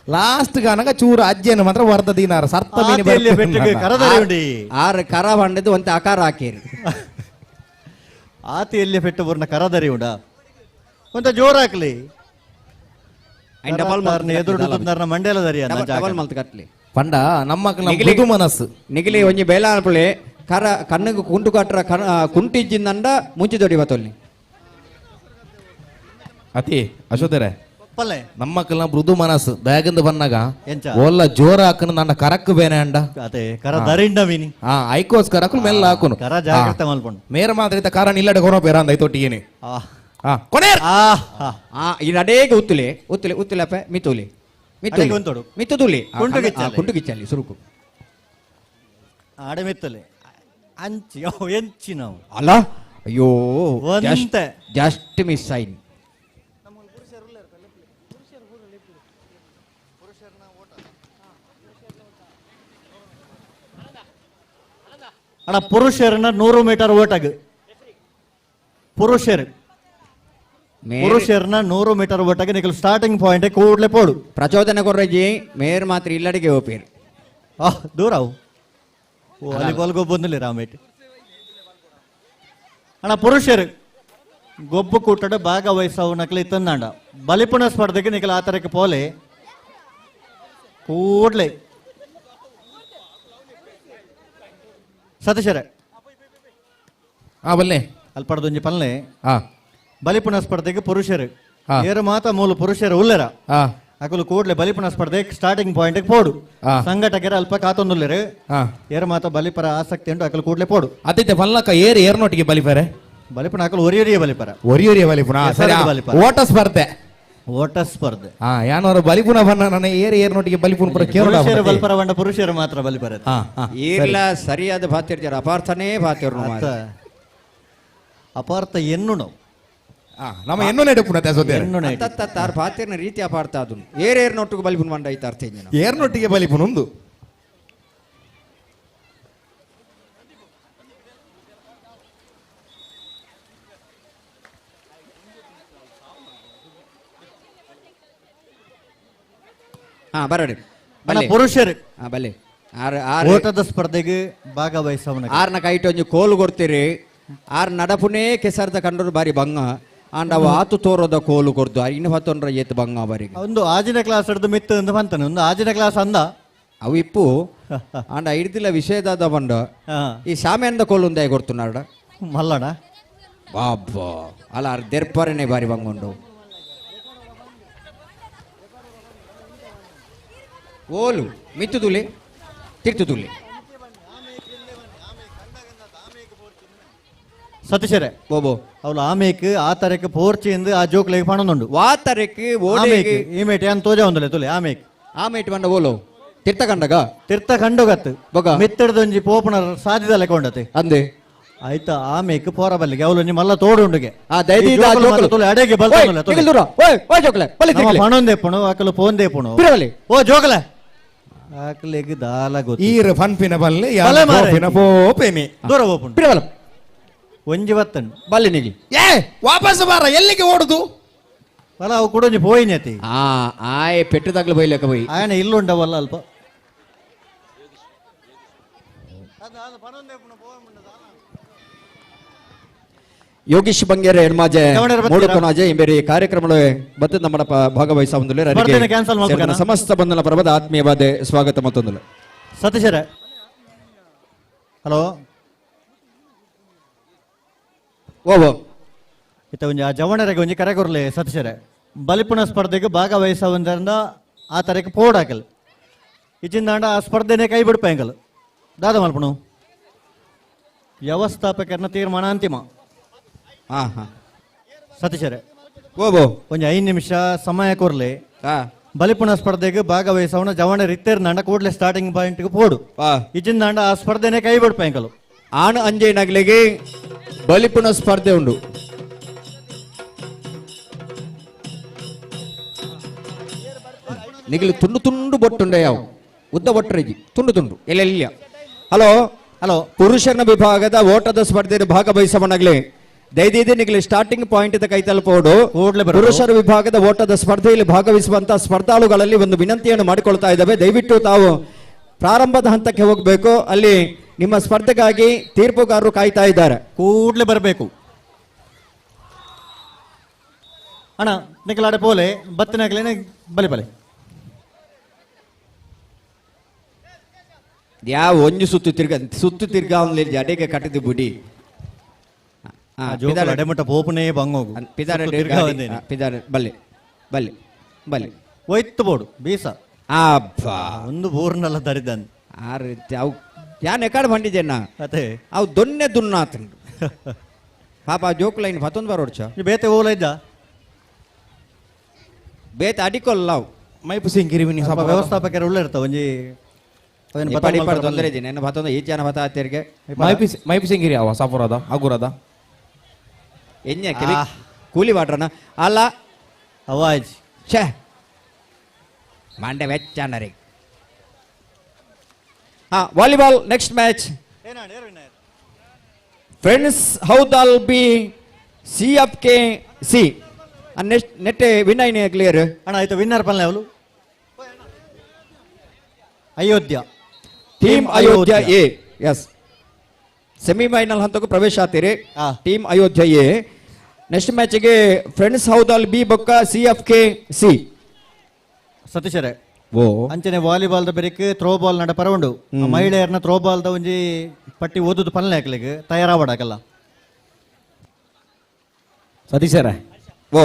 ಲಾಸ್ಟ್ ಗನಗ ಚೂರು ಅಜ್ಜೇನು ಮಾತ್ರ ವರದ ದಿನಾರ ಸರ್ತ ಮೀನಿ ಬೆಟ್ಟಿಗೆ ಕರದರಿ ಉಂಡಿ ಆರು ಕರ ಬಂಡದು ಒಂದು ಆಕಾರ ಹಾಕಿರಿ ಆತಿಯಲ್ಲಿ ಪೆಟ್ಟು ಬೂರ್ನ ಕರದರಿ ಉಂಡ ಒಂತ ಜೋರ್ ಹಾಕ್ಲಿ ಎದುರು ಮಂಡೇಲ ದರಿ ಡಬಲ್ ಮಲ್ತ್ ಕಟ್ಲಿ ಪಂಡ ನಮ್ಮ ಮೃದು ಮನಸ್ಸು ನಿಗಿಲಿ ಒಂಜಿ ಬೇಲಾಪುಳೆ ಕರ ಕಣ್ಣಿಗೆ ಕುಂಟು ಕಟ್ರ ಕುಂಟಿಜ್ಜಿಂದಂಡ ಮುಂಚಿ ದೊಡಿ ಬತ್ತೊಲ್ಲಿ ಅತಿ ಅಶೋಧರೆ ಪಲ್ಲೆ ನಮ್ಮಕ್ಕಲ್ನ ಮೃದು ಮನಸ್ಸು ಬ್ಯಾಗಿಂದ ಬಂದಾಗ ಎಂಚ ಒಲ್ಲ ಜೋರ ಹಾಕನು ನನ್ನ ಕರಕ್ ಬೇನೆ ಅಂಡ ಅದೇ ಕರ ದರಿಂಡ ಮೀನಿ ಐಕೋಸ್ಕರ ಹಾಕನು ಮೆಲ್ಲ ಹಾಕುನು ಕರ ಜಾಗ್ರತೆ ಮಲ್ಪುಂಡು ಮೇರ ಮಾತ್ರ ಕಾರಣ ಇಲ್ಲಡೆ ಕೊನೋ ಬೇರ ಅಂದ ಐತೊಟ್ಟಿಗೇನೆ ಕೊನೇರ್ ಈ ನಡೇಗೆ ಉತ್ತುಲೆ ಉತ್ತುಲೆ ಉತ್ತುಲೆಪ್ಪ ಮಿತ್ತುಲಿ ಅಡಿಗೆ ಒಂತೋಡು. ಮಿತ್ತುಲಿ ಕುಂಟು ಗಿಚ್ಚಲ್ಲಿ. ಕುಂಟು ಗಿಚ್ಚಲ್ಲಿ ಸುರುಕು ಆಡಮೆತ್ತಲೆ ಅಂಚಿ ಎಂಚಿ ನಾವು ಅಲ್ಲ ಅಯ್ಯೋ ಒಂತೆ. ಜಸ್ಟ್ ಮಿಸ್ ಸೈನ್ ಅಣ್ಣ ಪುರುಷರನ್ನ 100 ಮೀಟರ್ ಓಟಗ್ ಪುರುಷರನ್ನ 100 ಮೀಟರ್ ಓಟಗೆ ನಿಖಲ್ ಸ್ಟಾರ್ಟಿಂಗ್ ಪಾಯಿಂಟ್ ಕೂಡ್ಲೆ ಪೋಡು ಪ್ರಚೋದನೆ ಕೊರ್ರಜಿ ಮೇರ್ ಮಾತ್ರ ಇಲ್ಲಡಿಗೆ ಹೋಪೇರು ದೂರ ಅವು ವಾಲಿಬಾಲ್ ಗೊಬ್ಬೊಂದಿಲ್ಲ ರಾಮೇಟ್ ಅಣ್ಣ ಪುರುಷರು ಗೊಬ್ಬು ಕೂಟದ ಭಾಗವಹಿಸವು ನಕಲಿ ತಂದಾಂಡ ಬಲಿಪುಣ ಸ್ಪರ್ಧೆಗೆ ನಿಖಲ್ ಆತರಕ್ಕೆ ಪೋಲೆ ಕೂಡ್ಲೆ ಸತೀಶರೇ ಬಲ್ಲೆ ಅಲ್ಪಡದೊಂಜಿ ಪಲ್ಲೆ ಬಲಿಪುಣ ಸ್ಪರ್ಧೆಗೆ ಪುರುಷರು ಏರು ಮಾತ ಮೂಲ ಪುರುಷರು ಉಲ್ಲರ ಅಕಲು ಕೂಡ್ಲೆ ಬಲಿಪುಣ ಸ್ಪರ್ಧೆಗೆ ಸ್ಟಾರ್ಟಿಂಗ್ ಪಾಯಿಂಟ್ ಪೋಡು ಸಂಘಟಕರ ಅಲ್ಪ ಕಾತೊಂದುಲ್ಲೆರು ಏರು ಮಾತ ಬಲಿಪರ ಆಸಕ್ತಿ ಉಂಟು ಅಕಲು ಕೂಡ್ಲೆ ಪೋಡು ಅದಿತ್ತೆ ಪಲ್ಲಕ ಏರ್ನೊಟ್ಟಿಗೆ ಬಲಿಪರೆ ಬಲಿಪುಣ ಅಕಲು ಒರಿಯೊರಿಯ ಬಲಿಪರ ಬಲಿಪುಣ ಬಲಿಪರ. ಓಟ ಸ್ಪರ್ಧೆ ಓಟ ಸ್ಪರ್ಧೆ ಯಾನವರು ಬಲಿಪುಣ ಬಣ್ಣ ನನ್ನ ಏರ್ನೊಟ್ಟಿಗೆ ಬಲಿಪುಣ ಪುರ ಪುರುಷರು ಬಲಿಪರ ಬಂಡ ಪುರುಷರು ಮಾತ್ರ ಬಲಿಪರ ಈರ್ಲ ಸರಿಯಾದ ಭಾತಿರ್ಜಾರ ಅಪಾರ್ಥನೇ ಭಾತಿರು ಅಪಾರ್ಥ ಎನ್ನು ನಾವು ನಮ್ಮ ಎನ್ನು ನೆಡುಪುಣ ಎನ್ನು ನೈ. ತಾರ್ ಭಾತಿರ್ನ ರೀತಿ ಅಪಾರ್ಥ ಅದನ್ನು ಏರೇರ್ನೊಟ್ಟಿಗೆ ಬಲಿಪುಣ ಮಂಡ ಐತ ಅರ್ಥ ಏರ್ನೊಟ್ಟಿಗೆ ಬಲಿಪುಣ ಒಂದು ಹಾ ಬರೋಡಿ ಅಣ್ಣ ಬಲ್ಲಿ ಪುರುಷರು ಹಾ ಬಲ್ಲಿ ಆರು ಓಟದ ಸ್ಪರ್ಧೆಗೆ ಭಾಗವಹಿಸವನ ಆರ್ನ ಕೈಟ್ ಒಂಜಿ ಕೋಲು ಕೊಡ್ತೀರಿ ಆರ್ ನಡಪುನೇ ಕೆಸರ್ದ ಕಂಡರು ಬಾರಿ ಬಂಗ ಅಂಡ್ ಅವ ಆತು ತೋರೋದ ಕೋಲು ಕೊಡ್ದು ಇನ್ನು ಹೊತ್ತೊಂಡ್ರ ಏತ್ ಬಂಗ ಬಾರಿಗೆ ಒಂದು ಆಜಿನ ಕ್ಲಾಸ್ ಹಿಡ್ದು ಮಿತ್ತು ಅಂತ ಬಂತಾನೆ ಒಂದು ಆಜಿನ ಕ್ಲಾಸ್ ಅಂದ ಅವು ಇಪ್ಪು ಅಂಡ ಹಿಡ್ದಿಲ್ಲ ವಿಷಯದಾದ ಬಂಡ ಹಾ ಈ ಶಾಮ್ಯಾನದ ಕೋಲು ಒಂದೇ ಕೊಡ್తున్నాಡ ಮಲ್ಲಣ್ಣ ಬಾಬ್ಬಾ ಅಲ್ಲ ದೆರ್ಪಾರನೆ ಬಾರಿ ಬಂಗೊಂಡು ಓಲು ಮಿತ್ತು ತುಲಿ ತಿರ್ತು ತುಲಿ ಸತೀಶರೇ ಬೋಬೋ ಅವಳು ಆಮೇಕ್ ಆ ತರಕ್ಕೆ ಪೋರ್ಚಿಂದ ಆ ಜೋಕ್ಲೆಗೆ ಪಣೊಂದುಂಡು ವಾತರೆಕ್ ಆಮೇಕ್ ಓಡೆಗೆ ಈ ಮೇಟಿ ಅಂತ ತೋಜ ಒಂದಲೆ ತುಲೆ ಆಮೇಕ್ ಆಮೇಟ್ ಬಂಡ ಓಲು ತಿರ್ತ ಕಂಡಗ ತಿರ್ತ ಕಂಡುಗತ್ತು ಬೊಗ ಮಿತ್ತಡ್ದೊಂಜಿ ಪೋಪನ ಸಾಧ್ಯದ ಲೆಕ್ಕೊಂಡತೆ ಅಂದೆ ಆಯ್ತಾ ಆಮೇಕ್ ಪೋರ ಬಲ್ಲಿಗೆ ಅವಳು ನಿಮ್ಮಲ್ಲ ತೋಡುಂಡುಗೆ ಆ ದೈದಿ ಈ ಜೋಕುಲು ಮಾತ್ರ ತುಲೆ ಅಡೆಗೆ ಬಲ್ತೊಂದುಲೆ ತುಲೆ. ದೂರ ಓಯ್ ಓಯ್ ಜೋಕ್ಲೆ ಬಲ್ಲಿ ನಮ್ಮ ತಿರ್ಲಿ ಪಣೊಂದೆ ಪುಣು ಆಕಲು ಪೋಂದೆ ಪುಣು ಬಿರವಲಿ ಓ ಜೋಕಲೆ ಆಕಲಿಗೆ ದಾಲ ಗೊತ್ತು ಈರ್ ಫನ್ಪಿನ ಬಲ್ಲೆ ಬಲೆ ಮಾರೆ. ಯಾಪಿನ ಪೋಪೆಮಿ ದೂರ ಓಪುಂಡು ಬಿರವಲ ಒಂಜಿ ಬತ್ತಂಡು ಬಲ್ಲಿ ನಿಗಿ ಏ ವಾಪಸ್ ಬಾರ ಎಲ್ಲಿಗೆ ಓಡುದು ಬಲ ಅವು ಕೂಡ ಒಂಜಿ ಪೋಯಿನತಿ ಆ ಆಯ್ ಪೆಟ್ಟದಾಗ್ಲು ಬೈಲಕ ಬೈ ಆಯನ ಇಲ್ಲುಂಡವಲ್ಲ ಅಲ್ಪ ಯೋಗೀಶ್ ಬಂಗೇರ ಹೆಣ್ಮಾಜೆ ಗಮನರ ಬರ್ತೀರಾ? ಮೂಡುಕೊನಾಜೆ ಇಂಬೇರಿ ಕಾರ್ಯಕ್ರಮಗಳು ಬತ್ತು ನಮ್ಮ ಭಾಗವಹಿಸ ಒಂದುಲೆ ಸ್ಪರ್ಧೆನ cancel ಮಾಡ್ಬೇಕಣ್ಣ? ಸಮಸ್ತ ಬಂಧನ ಪರ್ವದ ಆತ್ಮೀಯವಾದ ಸ್ವಾಗತ ಮತ್ತೊಂದು ಸತೀಶರೇ ಹಲೋ ಓ ಇತ್ತ ಒಂಜಿ ಆ ಜವಣರಿಗೆ ಒಂಜಿ ಕರೆ ಕೊರ್ಲಿ ಸತೀಶರೇ ಬಲಿಪುಣ ಸ್ಪರ್ಧೆಗೆ ಭಾಗವಹಿಸವಂದ್ರಿಂದ ಆ ತರಕ್ಕೆ ಪೋಡಾಕಲ್ ಇಚ್ಚಿಂದಾಂಡ ಆ ಸ್ಪರ್ಧೆನೇ ಕೈ ಬಿಡ್ಪೇಂಕಲ್ ದಾದ ಮಲ್ಪಣು ವ್ಯವಸ್ಥಾಪಕರನ್ನ ತೀರ್ಮಾನ ಅಂತಿಮ ಹಾ ಹಾ ಸತೀಶರೇ ಓ ಒಂಜಿ 5 ನಿಮಿಷ ಸಮಯ ಕೊರ್ಲಿ ಹಾ ಬಲಿಪುಣ ಸ್ಪರ್ಧೆಗೆ ಭಾಗವಹಿಸವನ ಜವಣ ರಿತ್ತೇರ್ನಾಂಡ ಕೂಡಲೇ ಸ್ಟಾರ್ಟಿಂಗ್ ಪಾಯಿಂಟ್ಗೆ ಪೋಡು ಹಾ ಇಚ್ಚಿಂದಾಂಡ ಆ ಸ್ಪರ್ಧೆನೇ ಕೈ ಬಿಡ್ಪೇಂಕಲ್ ಆಣ ಅಂಜೆ ನಗಲಿಗೆ ಬಲಿಪುಣ ಸ್ಪರ್ಧೆ ಉಂಡು ನಿಗಲು ತುಂಡು ತುಂಡು ಬೊಟ್ಟುಂಡೆ ಯಾವ ಉದ್ದ ಬೊಟ್ಟರೆಜಿ ತುಂಡು ತುಂಡು ಎಲ್ಲೆಲ್ಲ ಹಲೋ ಹಲೋ ಪುರುಷನ ವಿಭಾಗದ ಓಟದ ಸ್ಪರ್ಧೆಯಲ್ಲಿ ಭಾಗವಹಿಸವನಾಗ್ಲಿ ದಯದಿದೆ ನಿಗಲಿ ಸ್ಟಾರ್ಟಿಂಗ್ ಪಾಯಿಂಟ್ ಕೈ ತಲುಪೋಡು ಕೂಡ್ಲೆ ಬರೋದು. ಪುರುಷರ ವಿಭಾಗದ ಓಟದ ಸ್ಪರ್ಧೆಯಲ್ಲಿ ಭಾಗವಹಿಸುವಂತಹ ಸ್ಪರ್ಧಾಳುಗಳಲ್ಲಿ ಒಂದು ವಿನಂತಿಯನ್ನು ಮಾಡಿಕೊಳ್ತಾ ಇದ್ದಾವೆ ದಯವಿಟ್ಟು ತಾವು ಪ್ರಾರಂಭದ ಹಂತಕ್ಕೆ ಹೋಗಬೇಕು ಅಲ್ಲಿ ನಿಮ್ಮ ಸ್ಪರ್ಧೆಗಾಗಿ ತೀರ್ಪುಗಾರರು ಕಾಯ್ತಾ ಇದ್ದಾರೆ ಕೂಡ್ಲೆ ಬರಬೇಕು ಅಣ್ಣ ನಿಖಲಾಡೆ ಪೋಲೆ ಬತ್ತಿನಾಗ್ಲೇನೆ ಬಲಿ ಬಲಿ ಯಾವ ಒಂಜು ಸುತ್ತು ತಿರ್ಗ ಅವನಲ್ಲಿ ಅಡೆಗೆ ಕಟ್ಟಿದ್ದು ಬಿಡಿ ಆ ಜೋಕುಲು ಅಡೆಮುಟ್ಟ ಪೋಪುನೇ ಬಂಗೋಗು ಬಲ್ಲೆ ಬಲ್ಲೆ ಬಲ್ಲೆ ಒಯ್ತು ಬೋಡು ಬೀಸ ಅಬ್ಬಾ ಒಂದು ಬೋರ್ನೆಲ್ಲ ದರಿದನ್ ಆ ರೀತಿ ಅವು ಯಾನ್ ಎಕಾಡ್ ಬಂದಿದ್ದೇನ ಅದೇ ಅವು ದೊನ್ನೆ ದುನ್ನಾತಂಡು ಪಾಪ ಜೋಕುಲ ಇನ್ನು ಮತ್ತೊಂದು ಬರೋಡ್ಚ ಈ ಬೇತೆ ಓಲ ಇದ್ದ ಬೇತ ಅಡಿಕೊಲ್ಲ ಅವು ಮೈಪು ಸಿಂಗಿರಿ ವಿನಿ ಸ್ವಲ್ಪ ವ್ಯವಸ್ಥಾಪಕರು ಉಳ್ಳೆ ಇರ್ತಾವ ಒಂಜಿ ಅವೇನು ಇಪ್ಪಡಿ ಬತ್ತಲ್ ಮಲ್ಪರ ತೊಂದರೆ ಇದೆ ನೆನ್ನ ಮತ್ತೊಂದು ಈ ಜನ ಬತ್ತ ಹತ್ತಿರಿಗೆ ಮೈಪು ಸಿಂಗಿರಿ ಅವ ಸಾಪುರದ ಅಗುರದ ಎಣ್ಣೆ ಕೆಲಿ ಕೂಲಿ ವಾಟ್ರನ ಅಲ್ಲ ಅವಾಜ್ ಛೇ ಮಂಡೆ ವೆಚ್ಚನರಿ ಹಾ volleyball next match friends ಹೌದಾಲ್ B C F K C next ನೆಟ್ಟೆ ವಿನ್ ಐನೇ ಕ್ಲಿಯರ್ ಅಣ್ಣ ಆಯ್ತು ವಿನ್ನರ್ ಪಲ್ಲೆ ಅವಳು Ayodhya team Ayodhya A yes semifinal ಹಂತಕ್ಕೂ ಪ್ರವೇಶ ಆಗ್ತೀರಿ ಆ. ಟೀಮ್ ಅಯೋಧ್ಯ ಎ ನೆಕ್ಸ್ಟ್ ಮ್ಯಾಚ್ಗೆ ಫ್ರೆಂಡ್ಸ್ ಹೌದಾಲ್ ಬಿ ಬೊಕ್ಕ ಸಿ ಎಫ್ ಕೆ ಸಿ ಸತೀಶರೇ ಓ ಅಂಚನೆ ವಾಲಿಬಾಲ್ದ ಬೆರಿಕ್ ಥ್ರೋ ಬಾಲ್ ನಡ ಪರವಂಡು ಮಹಿಳೆಯರ್ನ ಥ್ರೋ ಬಾಲ್ದ ಒಂಜಿ ಪಟ್ಟಿ ಓದುದು ಪಲ್ಲೆ ಹಾಕ್ಲಿಕ್ಕೆ ತಯಾರಾವಡಾಕಲ್ಲ ಸತೀಶರ ಓ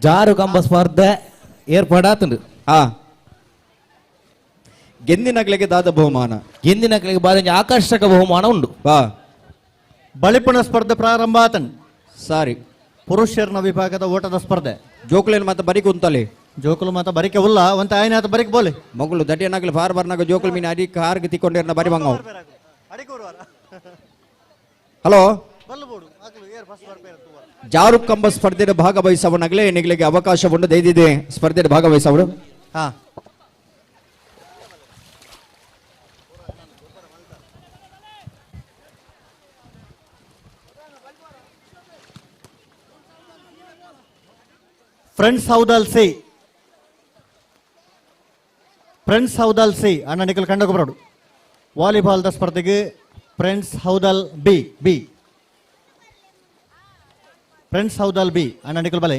ಜಾರು ಕಂಬ ಸ್ಪರ್ಧೆ ಏರ್ಪಡಾತುಂಡು ಹಾ ಗೆಂದಿನಗ್ಲಿಗೆ ದಾದ ಬಹುಮಾನ ಎಂದಿನ ಕಲಿಗೆ ಬಾರಿ ಆಕರ್ಷಕ ಬಹುಮಾನ ಉಂಡು ಬಾ ಬಲಿಪುಣ ಸ್ಪರ್ಧೆ ಪ್ರಾರಂಭ ಆತನ್ ಸಾರಿ ಪುರುಷರ್ನ ವಿಭಾಗದ ಓಟದ ಸ್ಪರ್ಧೆ ಜೋಕುಲೇನು ಮತ್ತೆ ಬರಿ ಕುಂತಲೆ ಜೋಕುಲು ಮಾತ ಬರಿಕೆ ಉಲ್ಲ ಒಂತ ಆಯ್ನ ಆತ ಬರಿಕ್ ಬೋಲೆ ಮಗಳು ದಡ್ಡಿಯನಾಗ್ಲಿ ಫಾರ್ ಬರ್ನಾಗ ಜೋಕುಲ್ ಮೀನು ಅಡಿ ಕಾರ್ಗೆ ತಿಕ್ಕೊಂಡಿರ್ನ ಬರಿ ಬಂಗವು ಹಲೋ ಜಾರು ಕಂಬ ಸ್ಪರ್ಧೆಯ ಭಾಗವಹಿಸವನಾಗಲೇ ನಿಗಲಿಗೆ ಅವಕಾಶ ಉಂಟು ದಯದಿದೆ ಸ್ಪರ್ಧೆಯ ಭಾಗವಹಿಸವರು ಹಾ friends Haudal C friends Haudal C ಅಣ್ಣ ನಿಖಲ್ ಕಂಡೋಗ ಬರೋಡು ವಾಲಿಬಾಲ್ದ ಸ್ಪರ್ಧೆಗೆ friends ಹೌದಲ್ B B friends ಹೌದಲ್ B ಅಣ್ಣ ನಿಖಲ್ ಬಲೆ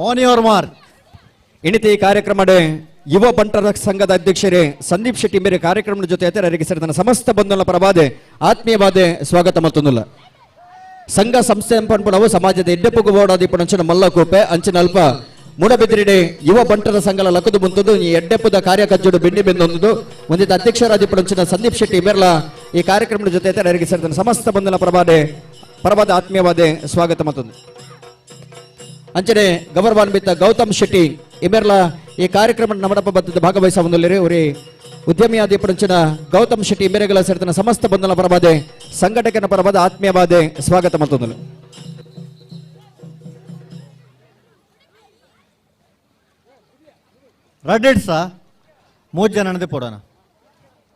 ಆನ್ ಯುವರ್ ಮಾರ್ಕ್. ಇಣಿತಿ ಈ ಕಾರ್ಯಕ್ರಮದ ಯುವ ಬಂಟರ ಸಂಘದ ಅಧ್ಯಕ್ಷರೇ ಸಂದೀಪ್ ಶೆಟ್ಟಿ ಮೇರೆ ಕಾರ್ಯಕ್ರಮದ ಜೊತೆ ಇತರರಿಗೆ ಸೇರಿದ ಸಮಸ್ತ ಬಂಧುಗಳ ಪ್ರಭಾದೆ ಆತ್ಮೀಯವಾದ ಸ್ವಾಗತ ಮತ್ತೊಂದುಲ್ಲ ಸಂಘ ಸಂಸ್ಥೆ ಪಂಪುಣವು ಸಮಾಜದ ಎಡ್ಡೆಪ್ಪುಗು ಓಡಾದಿಪ್ಪು ಮಲ್ಲಕೋಪೆ ಅಂಚಿನ ಅಲ್ಪ ಮೂಡಬೆದಿರಿಡೆ ಯುವ ಬಂಟರ ಸಂಘಲ ಲಕ್ಕದು ಮುಂತದ್ದು ಈ ಎಡ್ಡೆಪ್ಪದ ಕಾರ್ಯಕಜ್ಜುಡು ಬೆಂಡಿ ಬೆಂದೊಂದು ಒಂದಿದ್ದ ಅಧ್ಯಕ್ಷರಾದಿಪ್ಪುಣಂಚಿನ ಸಂದೀಪ್ ಶೆಟ್ಟಿ ಮೇರ್ಲ ಈ ಕಾರ್ಯಕ್ರಮದ ಜೊತೆ ಇತರರಿಗೆ ಸೇರಿದ ಸಮಸ್ತ ಬಂಧುಗಳ ಪ್ರಭಾದ ಆತ್ಮೀಯವಾದ ಸ್ವಾಗತ ಮತ್ತೊಂದು ಅಂಚನೆ ಗೌರವಾನ್ವಿತ ಗೌತಮ್ ಶೆಟ್ಟಿ ಇಮೆರ್ಲ ಈ ಕಾರ್ಯಕ್ರಮ ನಮ್ಮಡಪ್ಪ ಬದ್ದದ ಭಾಗವಹಿಸ ಒಂದೊಳ್ಳೆ ಅವರೇ ಉದ್ಯಮಿಯಾದಿ ಪರಂಚಿನ ಗೌತಮ್ ಶೆಟ್ಟಿ ಇಮೆರೆಗಳ ಸೇರಿದ ಸಮಸ್ತ ಬಂಧನ ಪರವಾದೆ ಸಂಘಟಕನ ಪರವಾದ ಆತ್ಮೀಯವಾದ ಸ್ವಾಗತ ಮತ್ತೊಂದು ರೆಡ್ಡಿಡ್ಸ 3 ಜನನದೇ ಪೋಡೋಣ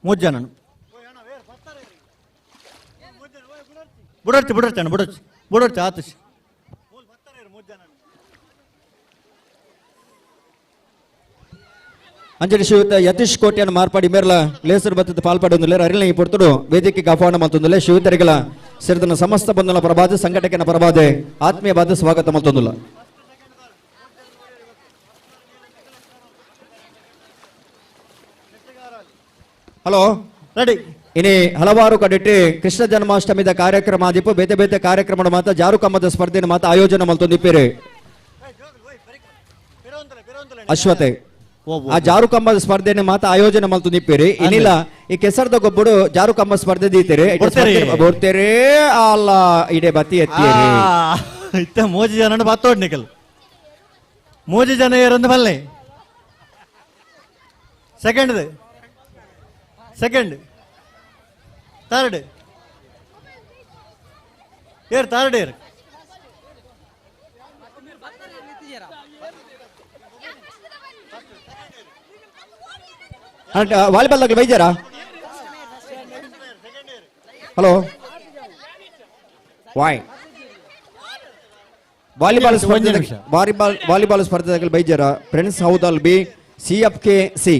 3 ಜನನು ಬುಡರ್ಚಿ ಆತುಷ್ ಅಂಜಲಿ ಶ್ರೀಯುತ ಯತೀಶ್ ಕೋಟ್ಯನ ಮಾರ್ಪಾಡಿ ಮೇರ್ಲ ಲೇಸರ್ ಬತ್ತದ ಪಾಲ್ಪಡೊಂದಿಲ್ಲ ಅರಿಲ ಈ ಪೊರ್ತುಡು ವೇದಿಕೆಗೆ ಆಹ್ವಾನ ಮತ್ತೊಂದಿಲ್ಲ ಶ್ರೀಯುತರಿಗಳ ಸೇರಿದ ಸಮಸ್ತ ಬಂಧನ ಪ್ರಭಾದ ಸಂಘಟಕನ ಪ್ರಭಾದೆ ಆತ್ಮೀಯವಾದ ಸ್ವಾಗತ ಮತ್ತೊಂದಿಲ್ಲ ಹಲೋ ರೆಡಿ ಇನಿ ಹಲವಾರು ಕಡೆಟ್ಟಿ ಕೃಷ್ಣ ಜನ್ಮಾಷ್ಟಮಿದ ಕಾರ್ಯಕ್ರಮ ಆದಿಪ್ಪು ಬೇತೆ ಬೇತೆ ಕಾರ್ಯಕ್ರಮ ಮಾತ ಜಾರುಕಮ್ಮದ ಸ್ಪರ್ಧೆನ ಮಾತ ಆಯೋಜನೆ ಮಲ್ತೊಂದಿಪ್ಪೇರಿ ಅಶ್ವತೆ ಆ ಜಾರುಕಂಬದ ಸ್ಪರ್ಧೆನ ಮಾತ ಆಯೋಜನೆ ಮಲ್ತೊಂದಿಪ್ಪೇರಿ ಇನ್ನಿಲ್ಲ ಈ ಕೆಸರದ ಗೊಬ್ಬಡು ಜಾರುಕಂಬ ಸ್ಪರ್ಧೆ ದೀತೀರಿ ಬೋರ್ತೀರಿ ಅಲ್ಲ ಇಡೆ ಬತ್ತಿ ಎತ್ತೀರಿ ಇತ್ತ 3 ಜನ ಬತ್ತೋಡ್ ನಿಖಲ್ 3 ಜನ ಏರಂದು ಬಲ್ಲೆ ಸೆಕೆಂಡ್ ಥರ್ಡ್ ಏರ್ ವಾಲಿಬಾಲ್ ದಾಖಲೆ ಬೈಜಾರಾ ಹಲೋ ವಾಯ್ ವಾಲಿಬಾಲ್ ಸ್ಪರ್ಧೆ ಬೈಜಾರ ಫ್ರೆಂಡ್ಸ್ ಹೌದಲ್ ಬಿ CFK ಸಿ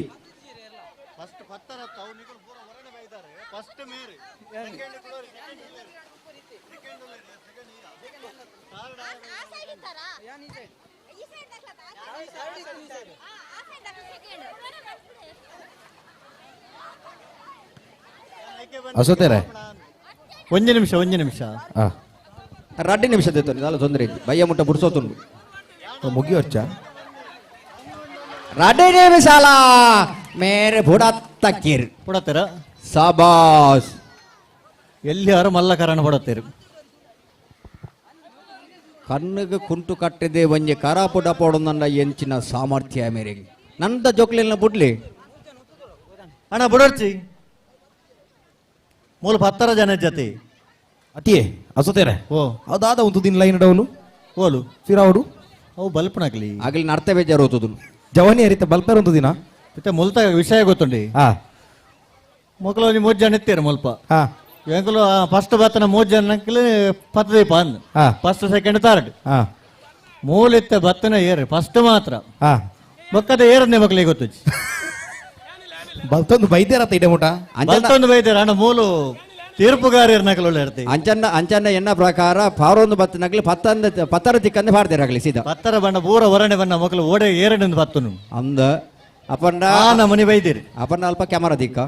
ಅಸೋತೇರೆ 1 ನಿಮಿಷ 2 ನಿಮಿಷ ಅಲ್ಲ ತೊಂದರೆ ಇಲ್ಲ ಬಯ್ಯ ಮುಟ್ಟ ಬುಡ್ಸೋತುಂಡು ಮುಗಿಯೋಚ್ಚ 2 ನಿಮಿಷಾಲ ಮೇರೆ ಬುಡತ್ತಕ್ಕಿರ್ ಪುಡತ್ತೀರ ಸಾಬಾಸ್ ಎಲ್ಲಿಯಾರು ಮಲ್ಲಕರಣ ಪಡುತ್ತೀರಿ ಕಣ್ಣಿಗೆ ಕುಂಟು ಕಟ್ಟಿದೆ ಒಂಜೆ ಕರಾಪುಡ ಪೋಡೊಂದಂಡ ಎಂಚಿನ ಸಾಮರ್ಥ್ಯ ಮೇರೆಗೆ ನಂದ ಜೋಕ್ಲಿನ ಬುಡ್ಲಿ ಅಣ್ಣ ಬುಡರ್ಚಿ ಮೂಲ 10 ಜನ ಜೊತೆ ಅತಿಯೇ ಅಸೋತೇರೆ ಓ ಅದಾದ ಒಂದು ದಿನ ಲೈನ್ ಡೌಲು ಓಲು ಫಿರಾವುಡು ಅವು ಬಲ್ಪನಾಗ್ಲಿ ಆಗ್ಲಿ ನರ್ತೆ ಬೇಜಾರು ಹೋತದು ಜವಾನಿ ಹರಿತ ಬಲ್ಪರ್ ಒಂದು ದಿನ ಮತ್ತೆ ಮುಲ್ತ ವಿಷಯ ಗೊತ್ತುಂಡಿ ಮಕ್ಕಳು 3 ಜನ ಇತ್ತೀರ ಮುಲ್ಪ ಎಂಕಲು ಫಸ್ಟ್ ಬತ್ತನ 3 ಜನಕ್ಕೆ ಪತ್ತದೀಪ ಅಂದ್ ಫಸ್ಟ್ ಸೆಕೆಂಡ್ ಥರ್ಡ್ ಮೂಲ ಇತ್ತ ಬತ್ತನ ಏರ್ ಫಸ್ಟ್ ಮಾತ್ರ ಬಕ್ಕದ ಏರನ್ನೇ ಮಕ್ಕಳಿಗೆ ಗೊತ್ತು ಬಲ್ತೊಂದು ಬೈದ್ಯರತ್ತ ಇಡೆ ಮುಟ ಬಲ್ತೊಂದು ಬೈದ್ಯರ ಅಣ್ಣ ಮೂಲು ತೀರ್ಪುಗಾರ ನಕಲು ಇರ್ತಿ ಅಂಚನ್ನ ಎನ್ನ ಪ್ರಕಾರ ಪಾರೊಂದು ಬತ್ತನಗ್ಲಿ ಪತ್ತರ ತಿಕ್ಕಂದು ಪಾಡ್ದಿರಾಗ್ಲಿ ಸೀದಾ ಪತ್ತರ ಬಣ್ಣ ಪೂರ ಹೊರಣೆ ಬಣ್ಣ ಮಕ್ಕಳು ಓಡೆ ಏರಡಿಂದ ಬತ್ತನು ಅಂದ ಅಪಂಡ ಮನಿ ಬೈದಿರಿ ಅಪಂಡ ಅಲ್ಪ ಕ್ಯಾಮರಾ ದಿಕ್ಕ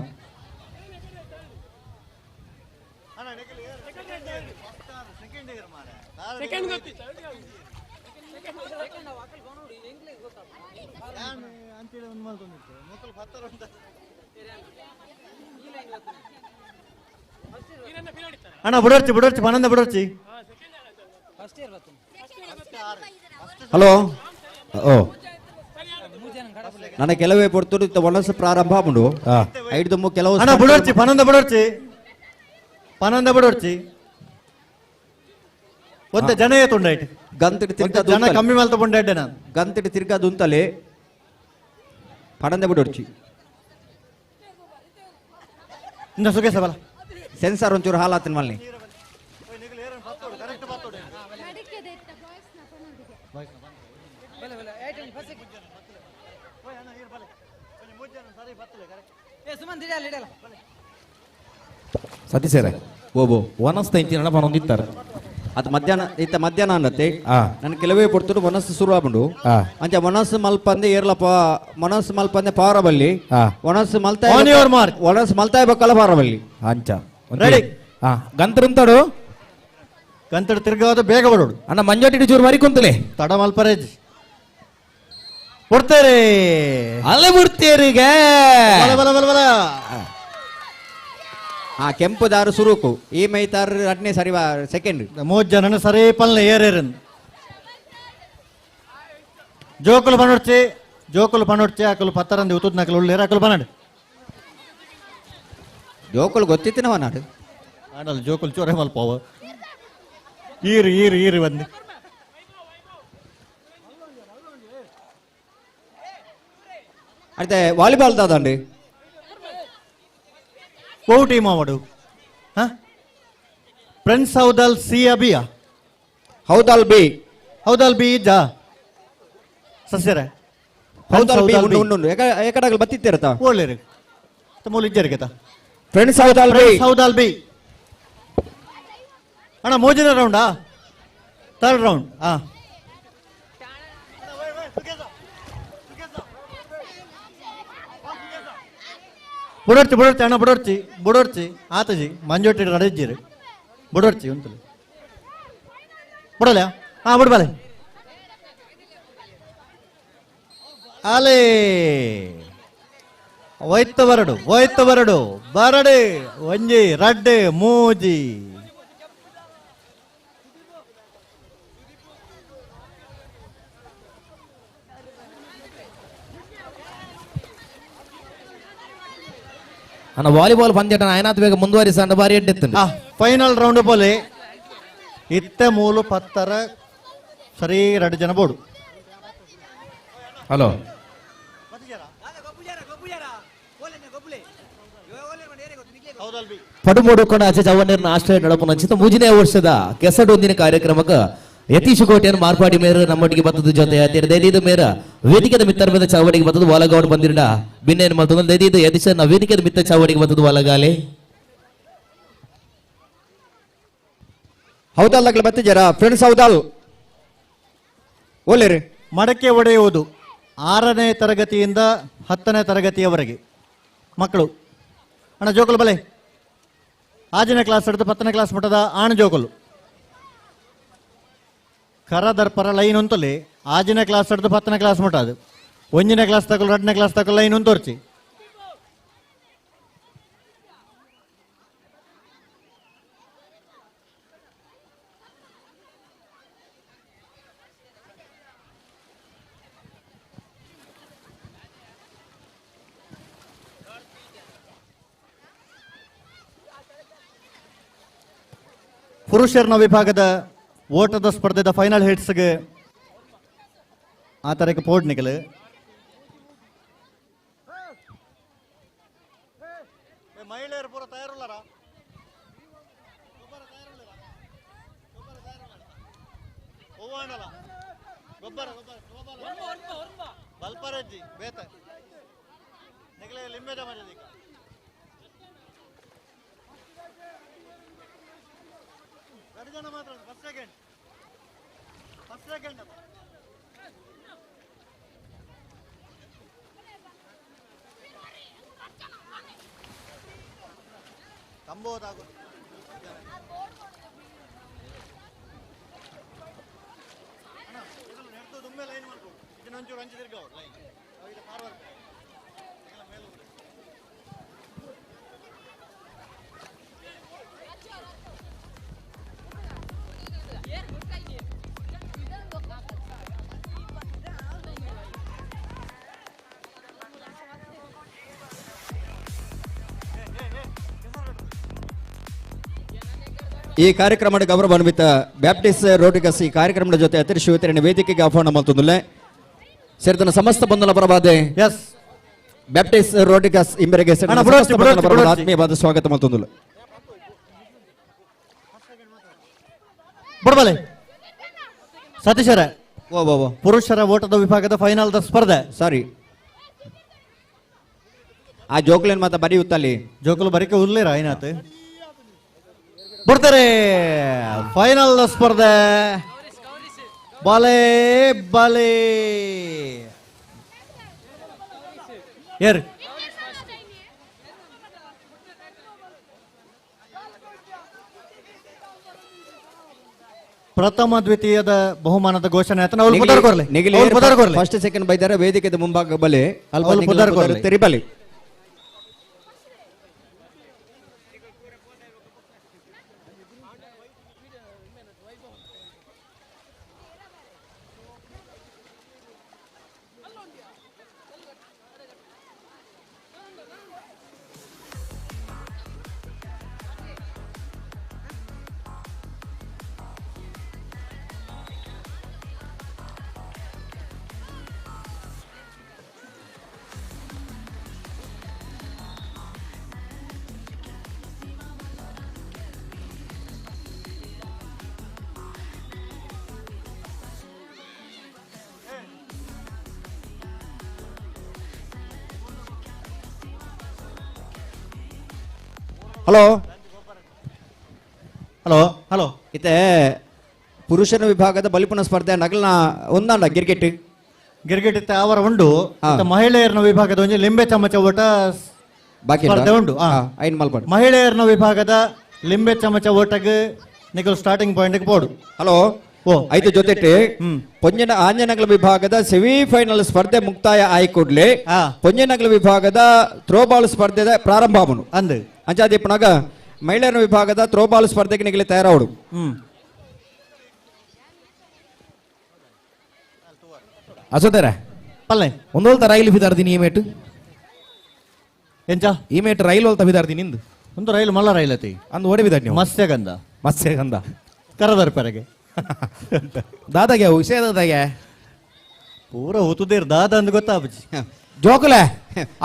ಅಣ್ಣ ಬುಡರ್ಚಿ ಪನಂದ ಬುಡರ್ಚಿ ಹಲೋ ಓ ನನ್ನ ಕೆಲವೇ ಪೊರ್ತುಡು ಒಣಸ ಪ್ರಾರಂಭ ಮಾಡು 5 ಕೆಲವು ಅಣ್ಣ ಬುಡರ್ಚಿ ಪನಂದ ಬುಡರ್ಚಿ ಒಂದ ಜನ ಏತುಂಡೈಟ್ ಗಂತಿಡಿ ತಿರ್ಗ ಜನ ಕಮ್ಮಿ ಮೇಲೆ ತಗೊಂಡೈತೆ ನಾನು ಗಂತಿಡಿ ತಿರ್ಗ ದುಂತಲೆ ಪನಂದ ಬುಡರ್ಚಿ ಇನ್ನ ಸುಖೇಶ ಬಲ ಸೆನ್ಸಾರ್ ಒಂಚೂರು ಹಾಲಾತಿನ ಮಲ್ನಿ ಸತೀಶರೇ ಓಬೋ ವನಸ್ತ ಇಂಚಿನ ಪನೊಂದಿತ್ತಾರೆ ಅದು ಮಧ್ಯಾಹ್ನ ಅನ್ನತ್ತೆ ಆ ನನ್ ಕೆಲವೇ ಪಡ್ತು ಮನಸ್ಸು ಶುರು ಆಗ್ಬಿಡು ಆ ಅಂಚ ಮನಸ್ಸು ಮಲ್ಪಂದೆ ಏರ್ಲಪ್ಪ ಮನಸ್ಸು ಮಲ್ಪಂದೆ ಪಾರಬಲ್ಲಿ ಆ ಮನಸ್ಸು On your mark. ಮನಸ್ಸು ಮಲ್ತಾಯ ಬಕ್ಕಲ್ಲ ಪಾರಬಲ್ಲಿ ಅಂಚ Ready. ಆ ಗಂತರುಂತಾಡು ಕಂತಡ ತಿರ್ಗಾದ ಬೇಗ ಬರೋಡು ಅಣ್ಣ ಮಂಜೋಟಿ ಚೂರು ಮರಿ ಕುಂತಲೆ ತಡ ಮಲ್ಪರೇಜ್ ಕೊಡ್ತೇರೆ ಅಲ್ಲೇ ಬಿಡ್ತೀರಿಗೆ ಬಲ ಬಲ ಬಲ ಬಲ ಆ ಕೆಂಪು ದಾರು ಸುರುಕು ಈ ಮೈತಾರ ಅಡ್ನೇ ಸರಿ ಸೆಕೆಂಡ್ 3 ಜನನ ಸರಿ ಪಲ್ಲೆ ಏರೇರನ್ ಜೋಕುಲು ಪನೋಡ್ಚೆ ಅಕಲು ಪತ್ತರಂದಿ ಉತ್ತುದ್ ನಕಲು ಉಳ್ಳೇರ ಅಕಲು ಪನಡ್ ಜೋಕುಲು ಗೊತ್ತಿತ್ತಿನವ ನಾಡು ಆಡಲ್ಲ ಜೋಕುಲು ಚೋರೆ ಮಲ್ಪವ ಈರು ಬಂದು అయితే ವಾಲಿಬಾಲ್ ದಾದಂడి ಕೋ team ಅವಡು friends Haudal C ಅಬಿಯಾ ಹೌದಲ್ B ಜಾ ಸಸ್ಯರ ಹೌದಲ್ ಬಿ ಉಂಡು ಏಕಡಗಲ್ ಬತ್ತಿತ್ತಿರತ ಓಳ್ಳೆರು ತಮೂಲ್ ಇಜ್ಜರಿಗೆತ ಫ್ರೆಂಡ್ಸ್ ಹೌದಲ್ ಬಿ ಅಣ್ಣ ಮೋಜಿನ ರೌಂಡಾ ಥರ್ಡ್ ರೌಂಡ್ ಬುಡೋಡ್ಚಿ ಅಣ್ಣ ಬುಡೋಡ್ಚಿ ಆತಜಿ ಮಂಜೋಟಿ ನಡೆಜ್ಜಿರಿ ಬುಡೋಡ್ಚಿ ಉಂಟು ಬುಡಲ್ಲ ಬಿಡ್ಬಾಲೆ ಆಲೇ ಒಯ್ತು ಬರಡು ಬರಡೆ ಒಂಜಿ ರಡ್ಡೆ ಮೂಜಿ ಅಣ್ಣ ವಾಲಿಬಾಲ್ ಪಂದ್ಯಾಟ ಆಯ್ನಾತ್ ಬೇಗ ಮುಂದುವರಿಸಂಡ ಬಾರಿ ಎಡ್ಡೆತ್ತಂಡು ಫೈನಲ್ ರೌಂಡ್ പോലെ ಇತ್ತೆ ಮೂಲು ಪತ್ತರ ಸರಿ 2 ಜನ ಬೋಡು ಹಲೋ ಪಡುಮೂಡುಕೊಂಡು ಆಚೆ ಚವಣ್ಣೀರ್ನ ಆಶ್ರಯ ನಡಪು ನಂಚಿತ ಮೂಜನೇ ವರ್ಷದ ಕೆಸಡೊಂದಿನ ಕಾರ್ಯಕ್ರಮಕ್ಕೆ ಯತೀಶ್ ಕೋಟೆಯನ್ನು ಮಾರ್ಪಾಡಿ ಮೇರೆ ನಮ್ಮೊಟ್ಟಿಗೆ ಬತ್ತದ ಜೊತೆ ದೈದಿದ ಮೇರ ವೇದಿಕೆದ ಮಿತ್ತರ ಮೇಲೆ ಚಾವಡಿಗೆ ಬತ್ತದ ವಾಲಗಾವಡ್ ಬಂದಿರಡ ಬಿನ್ನೇನು ಮಾಡ್ತದ ದೈದಿದ ಯತೀಶ್ ನ ವೇದಿಕೆದ ಮಿತ್ತ ಚಾವಡಿಗೆ ಬತ್ತದ ವಾಲಗಾಲೆ ಹೌದಲ್ಲಾಗ್ಲಿ ಬತ್ತಿದ್ದೀರಾ ಫ್ರೆಂಡ್ಸ್ ಹೌದಲ್ ಓಲೇರಿ ಮಡಕೆ ಒಡೆಯುವುದು 6ನೇ ತರಗತಿಯಿಂದ 10ನೇ ತರಗತಿಯವರೆಗೆ ಮಕ್ಕಳು ಅಣ್ಣ ಜೋಕಲು ಬಲೆ ಆಜನೇ ಕ್ಲಾಸ್ ಹಿಡಿದು 10ನೇ ಕ್ಲಾಸ್ ಮಟ್ಟದ ಆಣ ಜೋಕಲು ಕರದರ್ಪರ ಲೈನ್ ಅಂತಲೇ ಆಜನೇ ಕ್ಲಾಸ್ ಹಿಡಿದು 10ನೇ ಕ್ಲಾಸ್ ಮಟ್ಟ ಅದು 1ನೇ ಕ್ಲಾಸ್ ತಗೊಳ್ಳು 2ನೇ ಕ್ಲಾಸ್ ತಗೊಳ್ಳು ಲೈನ್ ಅಂತ ತೋರಿಸಿ ಪುರುಷರ ವಿಭಾಗದ ಓಟದ ಸ್ಪರ್ಧೆದ ಫೈನಲ್ ಹಿಟ್ಸ್ಗೆ ಆ ತರಕ್ಕೆ ಪೋಡ್ ನಿಕಲು ಮಹಿಳೆಯರು ಪೂರ ತಯಾರುಳ್ಳಾರ ಬಲ್ಪರಜ್ಜಿ ಬೇತ ನಿಗಲೇ ಲಿಂಬೆದ ಮರದೀಗ ಜನ ಮಾತ್ರ ಫಸ್ಟ್ ಸೆಕೆಂಡ್ ಕಂಬೋದಾಗು ದುಮ್ಮೆ ಲೈನ್ ಮಾಡ್ಬೋದು ಇದನ್ನೊಂಚೂರು ಹಂಚಿ ತಿರ್ಗ ಲೈನ್ ಫಾರ್ವರ್ಡ್ ಈ ಕಾರ್ಯಕ್ರಮದ ಗೌರವಾನ್ವಿತ ಬ್ಯಾಪ್ಟಿಸ್ಟ್ ರೋಟಿಗಸ್ ಈ ಕಾರ್ಯಕ್ರಮದ ಜೊತೆ ಅತಿಥಿ ಶಿವತರಣ ವೇದಿಕೆಗೆ ಆಹ್ವಾನ ಮಾಡ್ತಂದುಲ್ಲೆ ಸೇರಿದ ಸಮಸ್ತ ಬಂಧುಲ ಪರವಾದೆ ಎಸ್ ಬ್ಯಾಪ್ಟಿಸ್ಟ್ ರೋಟಿಗಸ್ ಇಂಬರಿಗೆ ಆತ್ಮೀಯವಾದ ಸ್ವಾಗತ ಮಾಡ್ತಂದುಲ್ಲೆ ಬಡಬಲೆ ಸತೀಶರ ಓ ಪುರುಷರ ಓಟದ ವಿಭಾಗದ ಫೈನಲ್ದ ಸ್ಪರ್ಧೆ. ಸಾರಿ ಆ ಜೋಕ್ಲೇನ್ ಮಾತ ಬರೆಯುತ್ತಲ್ಲಿ ಜೋಕುಲು ಬರಿಕೆ ಉರ್ಲಿರ ಏನಾತು ಬರ್ತಾರೆ ಫೈನಲ್ ಸ್ಪರ್ಧೆ. ಬಾಲೆ ಬಾಲೆ ಏರ್ ಪ್ರಥಮ ದ್ವಿತೀಯದ ಬಹುಮಾನದ ಘೋಷಣೆ ಆಯ್ತು. ನಾವು ಪದಾರ್ಕೊರ್ಲಿ ಫಸ್ಟ್ ಸೆಕೆಂಡ್ ಬೈದಾರ ವೇದಿಕೆದ ಮುಂಭಾಗ ಬಲೆ ಅವ್ರು ಪದಾರ್ಕೊರ್ಲಿ. ತೆರಿಬಲಿ. ಹಲೋ ಹಲೋ ಹಲೋ ಇತ್ತೆ ಪುರುಷನ ವಿಭಾಗದ ಬಲಿಪುನ ಸ್ಪರ್ಧೆ ನಗಲ್ನ ಒಂದಾಂಡ ಗಿರ್ಗೆಟ್ ಗಿರ್ಗಿಟ್ ಅವರ ಉಂಡು. ಹಾ. ಮತ್ತೆ ಮಹಿಳೆಯರ ವಿಭಾಗದ ಒಂದು ಲಿಂಬೆ ಚಮಚ ಓಟ ಬಾಕಿ ಸ್ಪರ್ಧೆ ಉಂಡು. ಹಾ. ಐನ್ ಮಲ್ಪಡು. ಮಹಿಳೆಯರ ವಿಭಾಗದ ಲಿಂಬೆ ಚಮಚ ಓಟಗೆ ನಿಖಲ್ ಸ್ಟಾರ್ಟಿಂಗ್ ಪಾಯಿಂಟ್ ಬೋರ್ಡು. ಹಲೋ ಓ ಐದು ಜೊತೆಟ್ ಹ್ಮ್. ಪೊಂಜನ ಆಂಜನಗಲ ವಿಭಾಗದ ಸೆಮಿಫೈನಲ್ ಸ್ಪರ್ಧೆ ಮುಕ್ತಾಯ ಆಯ್ಕೊಡ್ಲೆ ಹಾ. ಪೊಂಜನಗಲ ವಿಭಾಗದ ಥ್ರೋಬಾಲ್ ಸ್ಪರ್ಧೆದ ಪ್ರಾರಂಭ ಆವನು ಅಂದ್ ಅಂಚಾದೀಪನಾಗ ಮಹಿಳೆಯರ ವಿಭಾಗದ ಥ್ರೋಬಾಲ್ ಸ್ಪರ್ಧೆಗೆ ನಿಗಲಿ ತಯಾರಾವಡು. ಅಸೋದರ ಪಲ್ಲೆ ಒಂದೊಲ್ತ ರೈಲು ಬಿದಾರ್ದಿನಿ ಈ ಮೇಟು ಎಂಚ ಈ ಮೇಟು ರೈಲು ಹೊಲ್ತ ಬಿದಾರ್ದಿ ನಿಂದು ಒಂದು ರೈಲು ಮಲ್ಲ ರೈಲತಿ ಅಂದು ಓಡಿ ಬಿದಾರ್ ನೀವು ಮತ್ಸ್ಯಗಂಧ ಮತ್ಸ್ಯಗಂಧ ಕರದರ್ ಪೆರಗೆ ದಾದಾಗೆ ವಿಷಯ ದಾದಾಗೆ ಪೂರ ಹುತ್ತುದೇರ್ ದಾದ ಅಂದ್ ಗೊತ್ತಾಬಜಿ. ಜೋಕುಲೆ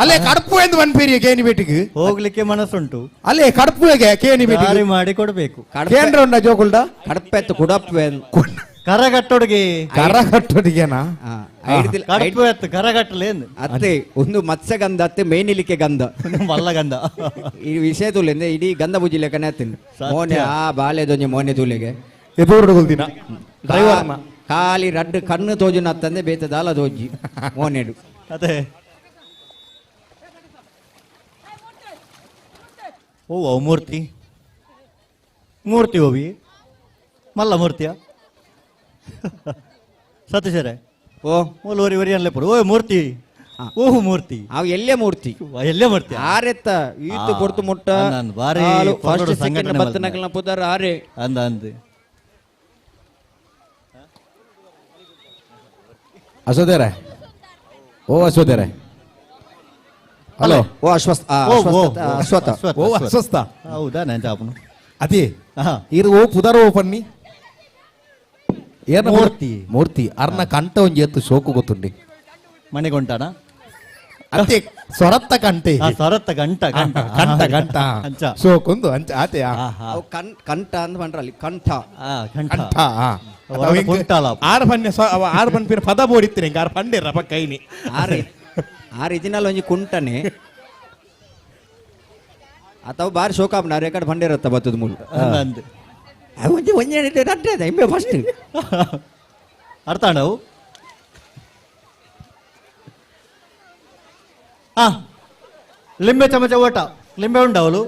ಅಲ್ಲೇ ಕಡಪು ಎಂದು ಬನ್ಪೇರಿಯ ಕೇನಿ ಬೇಟಿಗೆ ಹೋಗ್ಲಿಕ್ಕೆ ಮನಸ್ಸುಂಟು, ಅಲ್ಲೇ ಕಡಪುಗೆ ಕೇನಿ ಬೇಟಿಗೆ ದಾರಿ ಮಾಡಿ ಕೊಡ್ಬೇಕು. ಕೇಂದ್ರ ಉಂಡ ಜೋಕುಲ್ಡ ಕಡಪೆತ್ತು ಕುಡಪ್ವೆ ಕರಗಟ್ಟೊಡಿಗೆ ಕರ ಕಟ್ಟೋಟಿಗೆನಾ ಕಡಪು ಎತ್ತು ಕರಗಟ್ಟಲೇನು ಅತ್ತೆ ಒಂದು ಮತ್ಸ್ಯಗಂಧ ಅತ್ತೆ ಮೇನಿಲಿಕ್ಕೆ ಗಂಧ ಮಲ್ಲಗಂಧ. ಈ ವಿಷಯ ತುಲೆಂದ್ರೆ ಇಡೀ ಗಂಧ ಬುಜಿ ಲೆಕ್ಕನೆ ಹತ್ತಿನ ಮೋನೆ ಆ ಬಾಲೆ ದೊಂಜೆ ಮೋನೆ ತೂಲೆಗೆ ಎದುರು ದಿನ ಡ್ರೈವರ್ನ ಖಾಲಿ ರಡ್ಡು ಕಣ್ಣು ತೋಜುನ ತಂದೆ ಬೇತದಾಲ ತೋಜಿ ಮೋನೆಡು ಅದೇ ಓ ಮೂರ್ತಿ ಮೂರ್ತಿ ಹೋಗಿ ಮಲ್ಲ ಮೂರ್ತಿಯ ಸತೀಶರೇ ಓ ಮೂಲವರಿ ವರಿ ಅಲ್ಲೇ ಪಡು ಓ ಮೂರ್ತಿ ಓಹ್ ಮೂರ್ತಿ ಅವು ಎಲ್ಲೇ ಮೂರ್ತಿ ಎಲ್ಲೇ ಮೂರ್ತಿ ಆರೆತ್ತ ಈತು ಪೊರ್ತು ಮುಟ್ಟ ಅಂದ್ ಬಾರಿ ಫಸ್ಟ್ ಪೊರ್ತು ಸೆಕೆಂಡ್ ಸಂಘಟನೆ ಬತ್ತ ನಕಲ್ನ ಪುದರ್ ಆರೆ ಅಂದ ಅಂದ್ ಅಸೋದೇರ ಓ ಅಸೋದೇರ ಹಲೋ ಓ ಅಶ್ವಸ್ಥ ಅಶ್ವಥ ಓ ಅಸ್ವಸ್ಥ ಹೌದಾ ನಾನು ಚಾಪನು ಅದೇ ಹಾ ಇದು ಓ ಪುದರ್ ಓ ಪನ್ನಿ ಏನ ಮೂರ್ತಿ. ಮೂರ್ತಿ ಅರ್ನ ಕಂಠ ಒಂಜಿ ಎತ್ತು ಶೋಕು ಗೊತ್ತುಂಡಿ ಮನೆಗೊಂಟಾನ ಅತ್ತೆ ಸೊರತ್ತ ಕಂಠೆ ಸರತ್ತ ಗಂಟ ಗಂಟ ಕಂಠ ಕಂಠ ಅಂಚ ಶೋಕೊಂದು ಅಂಚ ಆತೆ ಅವು ಕಂಠ ಅಂತ ಪಂಡ್ರಲ್ಲಿ ಕಂಠ ಗಂಟ ಕಂಠ ಅವರ ಕುಂಟಾಲ. ಆರು ಪನ್ನೆ ಆರು ಪನ್ಪಿನ ಪದ ಬೋಡಿತ್ತೀನಿ ಆರು ಪಂಡಿರ ಪಕ್ಕೈನಿ ಆರೆ ಆ ರೀತಿನಲ್ಲಿ ಒಂಜಿ ಕುಂಟನೆ ಅಥವಾ ಬಾರಿ ಶೋಕಾಬ್ನ ರೇಕಡ್ ಬಂಡಿರತ್ತ ಬತ್ತದ ಮೂಲ ಅಂದ್ ಒಂಜಿ ಒಂಜೆ ರಡ್ಡೆ ಅದ ಇಂಬೆ ಫಸ್ಟ್ ಅರ್ಥ ನಾವು ಲಿಂಬೆ ಚಮಚ ಓಟ ಲಿಂಬೆ ಉಂಡ ಅವಳು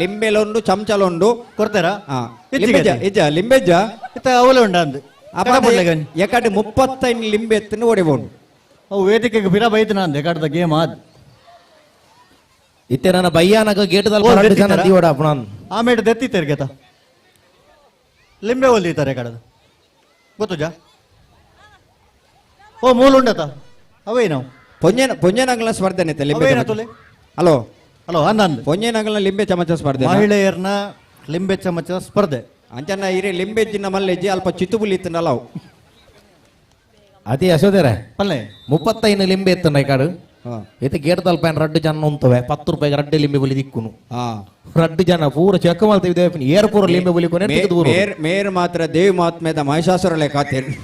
ಲಿಂಬೆಲೊಂದು ಚಮಚಲೊಂದು ಕೊಡ್ತಾರಾ ಲಿಂಬೆಜ ಇಜ್ಜ ಲಿಂಬೆಜ್ಜ ಇತ್ತ ಅವಲೆ ಉಂಡ ಅಂದ್ ಎಕಡೆ 35 ಲಿಂಬೆ ಎತ್ತನ್ನು ಓಡಿಬೋಡು ಅವು ವೇದಿಕೆಗೆ ಬಿರ ಬೈತನ ಅಂದೆ ಕಡ್ದ ಗೇಮ್ ಆದ್ ಇತ್ತೆ ನನ್ನ ಬಯ್ಯಾನಗ ಗೇಟದಲ್ಲಿ ಓ, ಪರಡು ಜನ ದೆತ್ತಿತ್ತಾರ? ದೀವಡ ಅಪ್ಪಣನ್ ಆಮೇಲೆ ದೆತ್ತಿತ್ತೇರ್ ಗೇತ ಲಿಂಬೆ ಒಲ್ದಿತಾರೆ ಕಡದ ಗೊತ್ತು ಜಾ ಓ ಮೂಲ ಉಂಡತ ಅವೇ ನಾವು ಪೊಂಜನಗಲ ಸ್ಪರ್ಧೆ ಐತೆ ಲಿಂಬೆ ಅವೇನ ಚಮಚ. ತೊಲೆ ಹಲೋ ಹಲೋ ಅಂದ ಅಂದ್ ಪೊಂಜನಗಲ ಲಿಂಬೆ ಚಮಚ ಸ್ಪರ್ಧೆ ಮಹಿಳೆಯರ್ನ ಲಿಂಬೆ ಚಮಚ ಸ್ಪರ್ಧೆ ಅಂಚನ ಇರೆ ಲಿಂಬೆಜ್ಜಿನ ಮಲ್ಲೆಜ್ಜಿ ಅಲ್ಪ ಚಿತ್ತುಬುಲಿ ಇತ್ತನಲ್ಲ ಅವು ಅದೇ ಅಸೋದೇರ ಪಲ್ಲೆ 35 ಲಿಂಬೆ ಎತ್ತನ ಈ ಕಾಡು ಹಾ ಇತ್ತೆ ಗೇಟ್ ತಲ್ಪೇನ್ ರಡ್ಡು ಜನ ಉಂತವೆ 10 ರೂಪಾಯಿಗೆ ರಡ್ಡೆ ಲಿಂಬೆ ಬಲಿ ದಿಕ್ಕುನು ಹಾ ರಡ್ಡು ಜನ ಪೂರ ಚೆಕ್ ಮಾಡ್ತಿದ್ದೆ ಏರ್ಪೂರ ಲಿಂಬೆ ಬಲಿ ಕೊನೆ ಮೇರ್ ಮಾತ್ರ ದೇವಿ ಮಾತ್ಮೆದ ಮಹಿಷಾಸುರಲೆ ಖಾತೆರು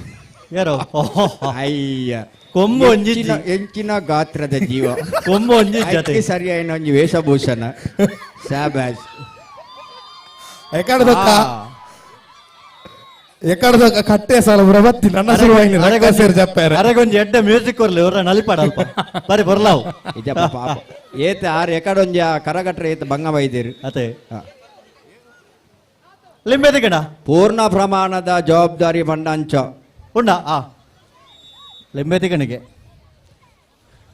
ಯಾರೋ ಅಯ್ಯ ಕೊಂಬು ಒಂಜಿ ಎಂಚಿನ ಗಾತ್ರದ ಜೀವ ಕೊಂಬು ಒಂಜಿ ಜೊತೆ ಅದಕ್ಕೆ ಸರಿಯಾಯಿನ ಒಂಜಿ ವೇಷಭೂಷಣ ಶಾಬಾಸ್ ಎಕಡದೊಕ್ಕ ಕಟ್ಟೆ ಸಾಲ ಬರಬತ್ತಿ ನನ್ನ ಶುರುವಾಗಿ ರಗ ಸೇರಿ ಜಪ್ಪಾರ ಅರೆಗೊಂಜಿ ಎಡ್ಡೆ ಮ್ಯೂಸಿಕ್ ಕೊರ್ಲಿ ಅವ್ರ ನಲಿಪಾಡ ಅಲ್ಪ ಬರಿ ಬರ್ಲಾವು ಇಜಪ್ಪ ಪಾಪ ಏತ ಆರು ಎಕಡೊಂಜ ಕರಗಟ್ರೆ ಏತ ಭಂಗ ಬೈದಿರು ಅತೆ ಲಿಂಬೆ ದಿಗಣ ಪೂರ್ಣ ಪ್ರಮಾಣದ ಜವಾಬ್ದಾರಿ ಬಂಡಂಚ ಉಂಡ ಲಿಂಬೆ ದಿಗಣಿಗೆ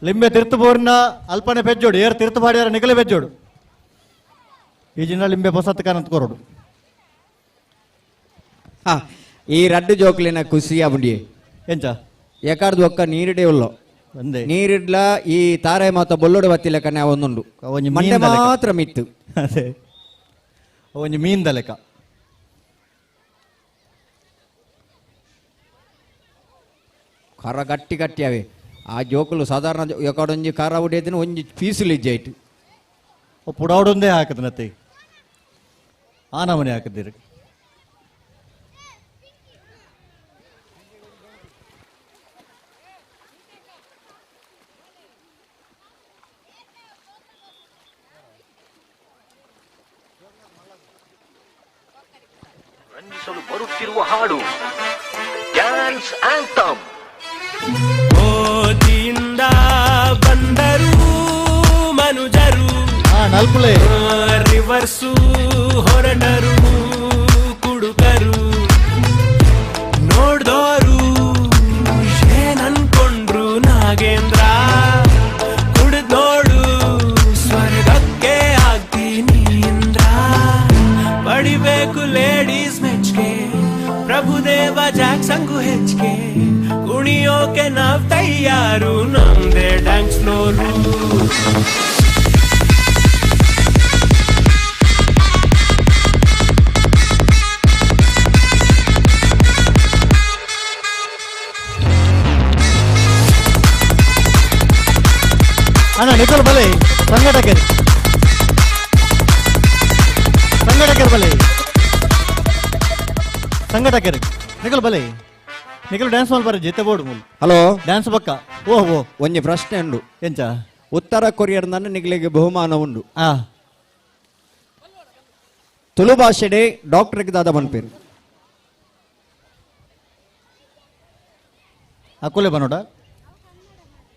ಲಿಂಬೆ ತಿರ್ತುಬೋರ್ನ ಅಲ್ಪನೆ ಪೆಜ್ಜೋಡು ಏರ್ ತಿರ್ತು ಬಾಡಿಯಾರ ನಿಗಲೆ ಪೆಜ್ಜೋಡು ಈ ಜಿನ ಲಿಂಬೆ ಹೊಸತ್ ಕಾರಂತ ಕೊರೋಡು ಈ ರಡ್ಡು ಜೋಕ್ಲಿನ ಖುಷಿಯ ಬುಂಡಿ ಎಂಚ ಎಕಡ್ದು ಒಕ್ಕ ನೀರಿಡೆ ಉಳ್ಳೋ ಒಂದೇ ನೀರಿಡ್ಲ ಈ ತಾರೆ ಮಾತ ಬೊಲ್ಲೋಡು ಬತ್ತಿಲ್ಲ ಕನ್ಯಾ ಒಂದುಂಡು ಒಂಜಿ ಮಂಡೆ ಮೀನ್ದ ಲೆಕ್ಕ. ಮಾತ್ರ ಮಿತ್ತು ಅದೇ ಒಂಜಿ ಮೀನ್ದ ಲೆಕ್ಕ ಕರ ಗಟ್ಟಿ ಗಟ್ಟಿ ಅವೆ ಆ ಜೋಕುಲು ಸಾಧಾರಣ ಎಕಡೊಂಜಿ ಕರ ಉಡಿಯದಿನ ಒಂಜಿ ಪೀಸುಲು ಇಜ್ಜಾಯ್ತು ಪುಡಾವಡೊಂದೇ ಹಾಕದನತ್ತೆ ಆ ನಮನೆ ಹಾಕಿದ್ದೀರಿ ರಂಜಿಸಲು ಬರುತ್ತಿರುವ ಹಾಡು ಡ್ಯಾನ್ಸ್ ಆಂಥಮ್. ಓದಿಯಿಂದ ಬಂದರು ಮನುಜರು ನಲ್ಪುಲೆ ರಿವರ್ಸು ಹೊರಟರು ಕುಡುಕರು ನೋಡ್ದೋರು ಏನನ್ಕೊಂಡ್ರು ನಾಗೇಂದ್ರ ಕುಡಿದ್ ನೋಡು ಸ್ವರ್ಗಕ್ಕೆ ಆಗ್ತೀನಿ ಇಂದ್ರ ಪಡಿಬೇಕು ಲೇಡೀಸ್ ಮೆಚ್ಗೆ ಪ್ರಭುದೇವ ಜಾಕ್ಸಂಗು ಹೆಚ್ಚಿಗೆ ಕುಣಿಯೋಕೆ ನಾವ್ ತಯಾರು ನಮ್ದೇ ಡ್ಯಾನ್ಸ್ ಫ್ಲೋರು ಅಣ್ಣ ನಿಖಲ್ ಬಲೆ ಸಂಘಟಕರು ಬಲೆ ಸಂಘಟಕರು ನಿಖಲ್ ಬಲೆ ನಿಖಲ್ ಡ್ಯಾನ್ಸ್ ಮಾಲ್ ಬರ ಜೊತೆ ಬೋರ್ಡ್ ಮೂಲ ಹಲೋ ಡ್ಯಾನ್ಸ್ ಪಕ್ಕ ಓಹ್ ಓ ಒಂಜಿ ಪ್ರಶ್ನೆ ಉಂಡು ಎಂಚ ಉತ್ತರ ಕೊರಿಯರ್ ನನ್ನ ನಿಗ್ಲಿಗೆ ಬಹುಮಾನ ಉಂಡು ಆ ತುಳು ಭಾಷೆಡೆ ಡಾಕ್ಟರ್ಗೆ ದಾದ ಬನ್ಪೇರು ಅಕೋಲೆ ಬನ್ನೋಡ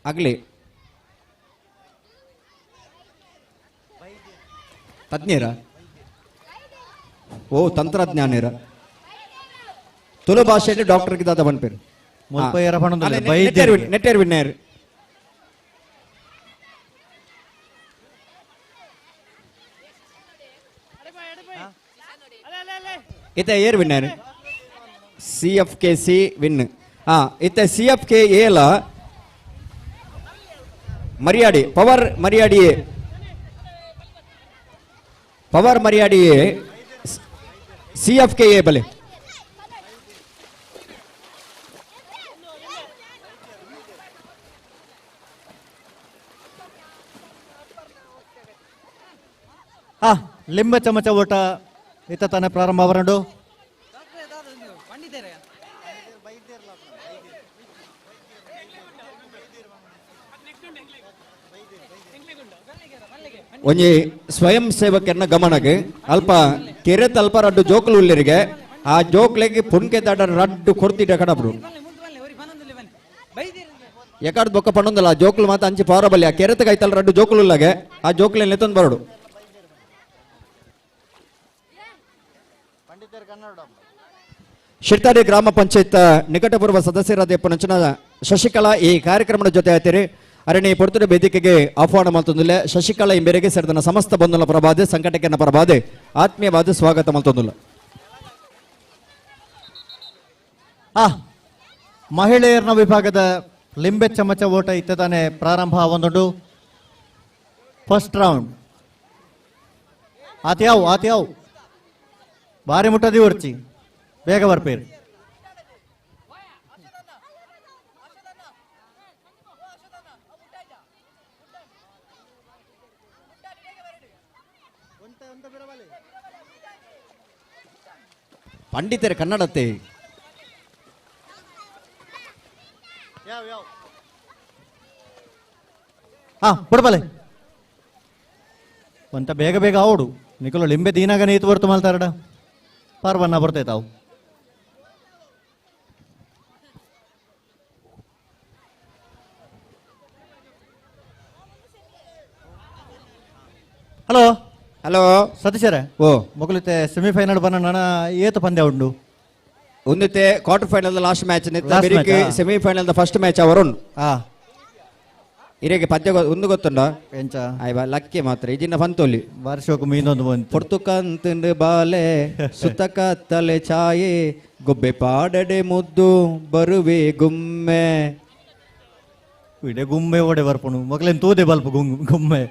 ಆಗ್ಲಿ ತಜ್ಞರ ಓ ತಂತ್ರಜ್ಞಾನಿರ ತುಳು ಭಾಷೆಡೆ ಡಾಕ್ಟರ್ಗೆ ದಾದ ಬನ್ಪೇರು ಮುಲ್ಪಯ್ಯರ ಪಣದಲ್ಲಿ ನೆಟ್ಟೇರ್ ವಿನ್ನರ್ ಇತ್ತ ಏರ್ ವಿನ್ನರ್ CFKC ವಿನ್ ಇತ್ತ CFKA ಲ ಮರಿಯಾಡಿ ಪವರ್ ಮರಿಯಾಡಿಯೇ CFKA ಬಲೆ ಲಿಂಬ ಚಮಚ ಓಟ ಇತ್ತ ತಾನೇ ಪ್ರಾರಂಭ ಬರಂಡು ಒಂಜಿ ಸ್ವಯಂ ಸೇವಕರನ್ನ ಗಮನಕ್ಕೆ ಅಲ್ಪ ಕೆರೆ ತಲ್ಪ ರಡ್ಡು ಜೋಕುಲು ಉಳ್ಳರಿಗೆ ಆ ಜೋಕ್ಲೆಗೆ ಪುಣ್ಕೆ ತಡ ರಡ್ಡು ಕೊಡ್ತಿದ್ದ ಕಡಬ್ರು ಎಕಡ್ ಬೊಕ್ಕ ಪಣ್ಣೊಂದಲ್ಲ ಆ ಜೋಕುಲು ಮಾತ ಅಂಚಿ ಪಾರಬಲ್ಲಿ ಆ ಕೆರೆತ ಕೈತಲ್ಲ ರಡ್ಡು ಜೋಕುಲು ಉಳ್ಳಗೆ ಆ ಜೋಕ್ಲೆ ನೆತ್ತೊಂದು ಬರಡು ಶಿರ್ತಾಡಿ ಗ್ರಾಮ ಪಂಚಾಯತ್ ನಿಕಟಪೂರ್ವ ಸದಸ್ಯರಾದ ಪಂಚನ ಶಶಿಕಲಾ ಈ ಕಾರ್ಯಕ್ರಮದ ಜೊತೆ ಆಯ್ತೀರಿ ಅರಣ್ಯ ಪೊರ್ತುಡ ವೇದಿಕೆಗೆ ಆಹ್ವಾನ ಮಲ್ತೊಂದಿಲ್ಲ ಶಶಿಕಲಾ ಇಂಬೇರೆಗೆ ಸೇರಿದ ಸಮಸ್ತ ಬಂಧುಲ ಪ್ರಭಾದೆ ಸಂಕಟಕ್ಕೆನ ಪ್ರಭಾದೆ ಆತ್ಮೀಯವಾದ ಸ್ವಾಗತ ಮಲ್ತೊಂದಿಲ್ಲ ಮಹಿಳೆಯರ ವಿಭಾಗದ ಲಿಂಬೆ ಚಮಚ ಓಟ ಇತ್ತ ತಾನೇ ಪ್ರಾರಂಭ ಒಂದುಂಡು ಫಸ್ಟ್ ರೌಂಡ್ ಆತ್ಯಾವ್ ಬಾರಿ ಮುಟ್ಟದಿ ಹೊರ್ಚಿ ಬೇಗ ಬರ್ಪೇರು ಪಂಡಿತರೆ ಕನ್ನಡತೆ ಬಿಡಬಲೆ ಒಂತ ಬೇಗ ಬೇಗ ಆವಡು ನಿಖಲು ಲಿಂಬೆ ದೀನಾಗ ನೀತು ಬರ್ತು ಮಲ್ತಾರಡ ಪಾರ್ವನ್ನ ಬರ್ತೈತಾವು ಹಲೋ ಹಲೋ ಸತೀಶರೇ ಓ ಮೊಗಲಿತೆ ಸೆಮಿಫೈನಲ್ ಬನ್ನ ನನ್ನ ಏತ ಪಂದ್ಯ ಉಂಡು ಒಂದಿತ್ತೆ quarter final last match Last match, ಆ. ಸೆಮಿಫೈನಲ್ ಫಸ್ಟ್ ಮ್ಯಾಚ್ ಅವರುಣ್ ಆ ಇರೆಗೆ ಪದ್ಯ ಒಂದು ಗೊತ್ತುಂಡ ಎಂಚ ಆಯ್ವಾ ಲಕ್ಕಿ ಮಾತ್ರ ಇಜಿನ ಫಂತೋಲಿ ವರ್ಷಕ್ಕೆ ಮೀನೊಂದು ಬಂತು ಪೊರ್ತುಕಂತಂದು ಬಾಲೆ ಸುತ್ತಕ ತಲೆ ಛಾಯೆ ಗೊಬ್ಬೆ ಪಾಡಡೆ ಮುದ್ದು ಬರುವೆ ಗುಮ್ಮೆ ಇಡೆ ಗುಮ್ಮೆ ಓಡೆ ಬರ್ಪುಣು ಮಗಲೇನು ತೂದೆ ಬಲ್ಪ ಗುಮ್ಮೆ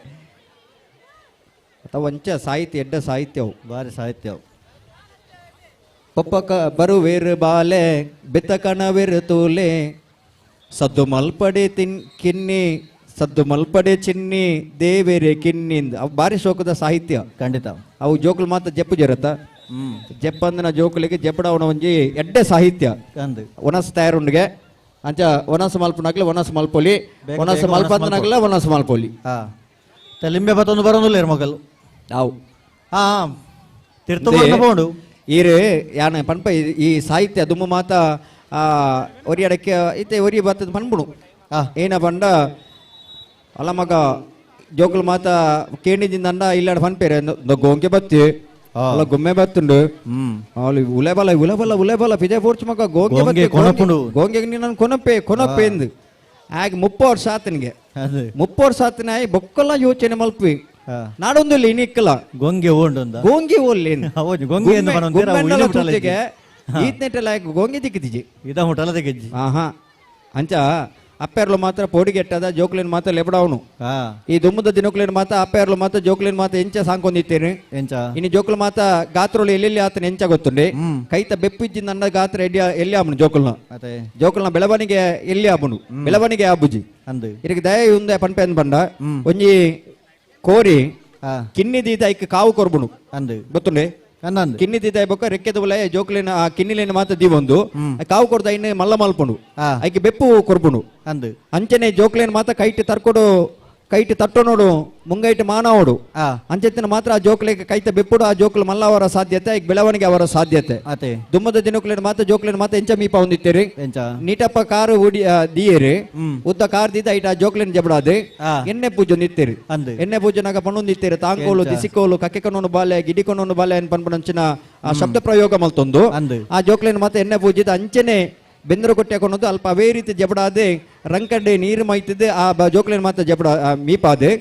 ಅಥವಾ ಒಂಚ ಸಾಹಿತ್ಯ ಎಡ್ಡ ಸಾಹಿತ್ಯವು ಭಾರಿ ಸಾಹಿತ್ಯ ಅವು. ಒಪ್ಪಕ ಬರುವೇರು ಬಾಲೆ ಬೆತ್ತ ಕಣವೆರು ತೂಲೆ ಸದ್ದು ಮಲ್ಪಡೆ ಕಿನ್ನಿ ಸದ್ದು ಮಲ್ಪಡೆ ಚಿನ್ನಿ ದೇವೇರೆ ಕಿನ್ನಿಂದ ಅವು ಭಾರಿ ಶೋಕದ ಸಾಹಿತ್ಯ ಖಂಡಿತ ಅವು ಜೋಕುಲು ಮಾತ್ರ ಜಪ್ಪು ಜರತ್ತ ಜಪ್ಪಂದಿನ ಜೋಕುಲಿಗೆ ಜಪ್ಪಡವನ ಒಂಜಿ ಎಡ್ಡೆ ಸಾಹಿತ್ಯ ಅಂದು ಒನಸ್ ತಯಾರುಂಡಿಗೆ ಅಂಚ ಒನಸ್ ಮಲ್ಪನಾಗ್ಲಿ ಒನಸ್ ಮಲ್ಪೊಲಿ ಬೇಗ ಒನಸ್ ಬೇಗ ಮಲ್ಪಂದನಾಗ್ಲ ಒನಸ್ ಮಲ್ಪೊಲಿ ಹಾ ಲಿಂಬೆ ಬತ್ತೊಂದು ಬರೋದಿಲ್ಲ ಮಗಲು ಅವು ಹಾ ತಿರ್ತು ಬೋಂಡು ಈರು ಯಾನ ಪನ್ಪ ಈ ಸಾಹಿತ್ಯ ದುಮ್ಮು ಮಾತ ಒರಿ ಅಡಕ್ಕೆ ಇತ್ತೆ ಒರಿ ಬತ್ತದ ಪನ್ಪುಣು ಹಾ ಏನ ಬಂಡ ಅಲ್ಲ ಮಗ ಜೋಕುಲು ಮಾತ ಕೇಣಿದಿಂದ ಇಲ್ಲಾಡ ಪನ್ಪೇರೆ ಗೋಂಗೆ ಬತ್ತಿ ಅಲ್ಲ ಗುಮ್ಮೆ ಬತ್ತುಂಡು ಅಲ್ಲಿ ಉಲೆಬಲ ಪಿಜೆ ಪೋರ್ಚು ಮಗ ಗೋಂಗೆ ಗೋಂಗೆ ಬತ್ತಿ ಕೊನಪುಂಡು. ಗೋಂಗೆ ನೀನು ಕೊನಪ್ಪೆ ಎಂದು ಆಗ 30 ವರ್ಷ ಆತನಿಗೆ ಅದು 30 ವರ್ಷ ಆತನ ಬೊಕ್ಕಲ್ಲ ಯೋಚನೆ ಮಲ್ಪಿ ಹಾ ನಾಡೊಂದು ಇನಿಕ್ಕಲ್ಲ ಗೊಂಗೆ ಓಂಡು ಅಂದ ಗೋಂಗಿ ಓಲ್ಲೇನು ಹೌದು ಗೊಂಗೆ ಎಂದು ಬರೋಂತೀರ ಈತ್ನೆಟ್ಟೆಲ್ಲ ಗೋಂಗಿ ದಿಕ್ಕಿದಿಜಿ ಇದ ಮುಟ್ಟಲ ತೆಗೆಜ್ಜಿ ಆಹಾ ಅಂಚ ಅಪ್ಪೆರ್ಲು ಮಾತ್ರ ಪೋಡಿಗೆಟ್ಟದ ಜೋಕ್ಲಿನ್ ಮಾತ್ರ ಲೆಬಡವನು ಹಾ ಈ ದುಮ್ಮದ ದಿನಕ್ಲಿನ್ ಮಾತ ಅಪ್ಪೆರ್ಲು ಮಾತ್ರ ಜೋಕ್ಲಿನ್ ಮಾತ ಎಂಚ ಸಾಂಕೊಂಡಿತ್ತೇನೆ ಎಂಚ ಇನ್ನು ಜೋಕ್ಲು ಮಾತ ಗಾತ್ರಗಳು ಎಲ್ಲೆಲ್ಲಿ ಆತನ ಎಂಚ ಗೊತ್ತುಂಡೆ ಕೈತ ಬೆಪ್ಪಿಜ್ಜಿ ನನ್ನ ಗಾತ್ರ ಎಲ್ಲಿ ಆಬುನು ಜೋಕುಲ್ನ ಅದೇ ಜೋಕುಲ್ನ ಬೆಳವಣಿಗೆ ಎಲ್ಲಿ ಆಬುನು ಬೆಳವಣಿಗೆ ಆಬುಜಿ ಅಂದು ಇರಿಗೆ ದಯ ಉಂದೆ ಪನ್ಪೆ ಅಂದ್ ಬಂಡ ಒಂಜಿ ಕೋರಿ ಹಾ ಕಿನ್ನಿ ದೀತ ಐಕ್ ಕಾವು ಕೊರ್ಬುನು ಅಂದು ಗೊತ್ತುಂಡೆ ಅನ್ನಂದು ಕಿನ್ನಿ ದೀತ ಬೊಕ್ಕ ರೆಕ್ಕೆದ ಬಲೆ ಜೋಕ್ಲಿನ ಆ ಕಿನ್ನಿಲೇನ ಮಾತ ದೀವೊಂದು ಕಾವು ಕೊಡ್ದ ಇನ್ನು ಮಲ್ಲ ಮಲ್ಪುಂಡು ಹಾ ಐಕೆ ಬೆಪ್ಪು ಕೊರ್ಬುನು ಅಂದು ಅಂಚನೆ ಜೋಕ್ಲೇನ್ ಮಾತ ಕೈಟ್ ತರ್ಕೊಡು ಕೈಟ್ ತಟ್ಟೋ ನೋಡು ಮುಂಗೈಟ್ ಮಾನವಡು ಹಾ ಅಂಚೆತ್ತಿನ ಮಾತ್ರ ಆ ಜೋಕ್ಲೆಗೆ ಕೈತ ಬೆಪ್ಪುಡು ಆ ಜೋಕ್ಲು ಮಲ್ಲ ಅವರ ಸಾಧ್ಯತೆ ಈಗ ಬೆಳವಣಿಗೆ ಅವರ ಸಾಧ್ಯತೆ ಅದೇ ದುಮ್ಮದ ದಿನಕ್ಲೇನ್ ಮಾತ ಜೋಕ್ಲೇನ್ ಮಾತ ಎಂಚ ಮೀಪ ಹೊಂದಿತ್ತೇರಿ ಎಂಚ ನೀಟಪ್ಪ ಕಾರು ಉಡಿ ದಿಯೇರಿ ಉದ್ದ ಕಾರ್ ದೀತ ಐಟ ಆ ಜೋಕ್ಲೇನ್ ಜಬಡಾದೆ ಹಾ ಎಣ್ಣೆ ಪೂಜೆ ನಿತ್ತೇರಿ ಅಂದು ಎಣ್ಣೆ ಪೂಜೆನಾಗ ಪಣ್ಣೊಂದಿತ್ತೇರಿ ತಾಂಕೋಲು ದಿಸಿಕೋಲು ಕಕ್ಕೆಕನೊಂದು ಬಾಲೆ ಗಿಡಿಕೊನೊಂದು ಬಾಲೆ ಅನ್ ಪನ್ಪಣಂಚಿನ ಆ ಶಬ್ದ ಪ್ರಯೋಗ ಮಲ್ತೊಂದು ಅಂದು ಆ ಜೋಕ್ಲೇನ್ ಮಾತ ಎಣ್ಣೆ ಪೂಜಿದ ಅಂಚನೆ ಬೆಂದರು ಕೊಟ್ಟೆ ಕೊನೋದು ಅಲ್ಪ ಅವೇ ರೀತಿ ಜಬಡಾದೆ ರಂಕಂಡೆ ನೀರು ಮೈತಿದ್ದೆ ಆ ಜೋಕ್ಲೇನ್ ಮಾತ ಜಬಡ ಮೀಪಾದೆ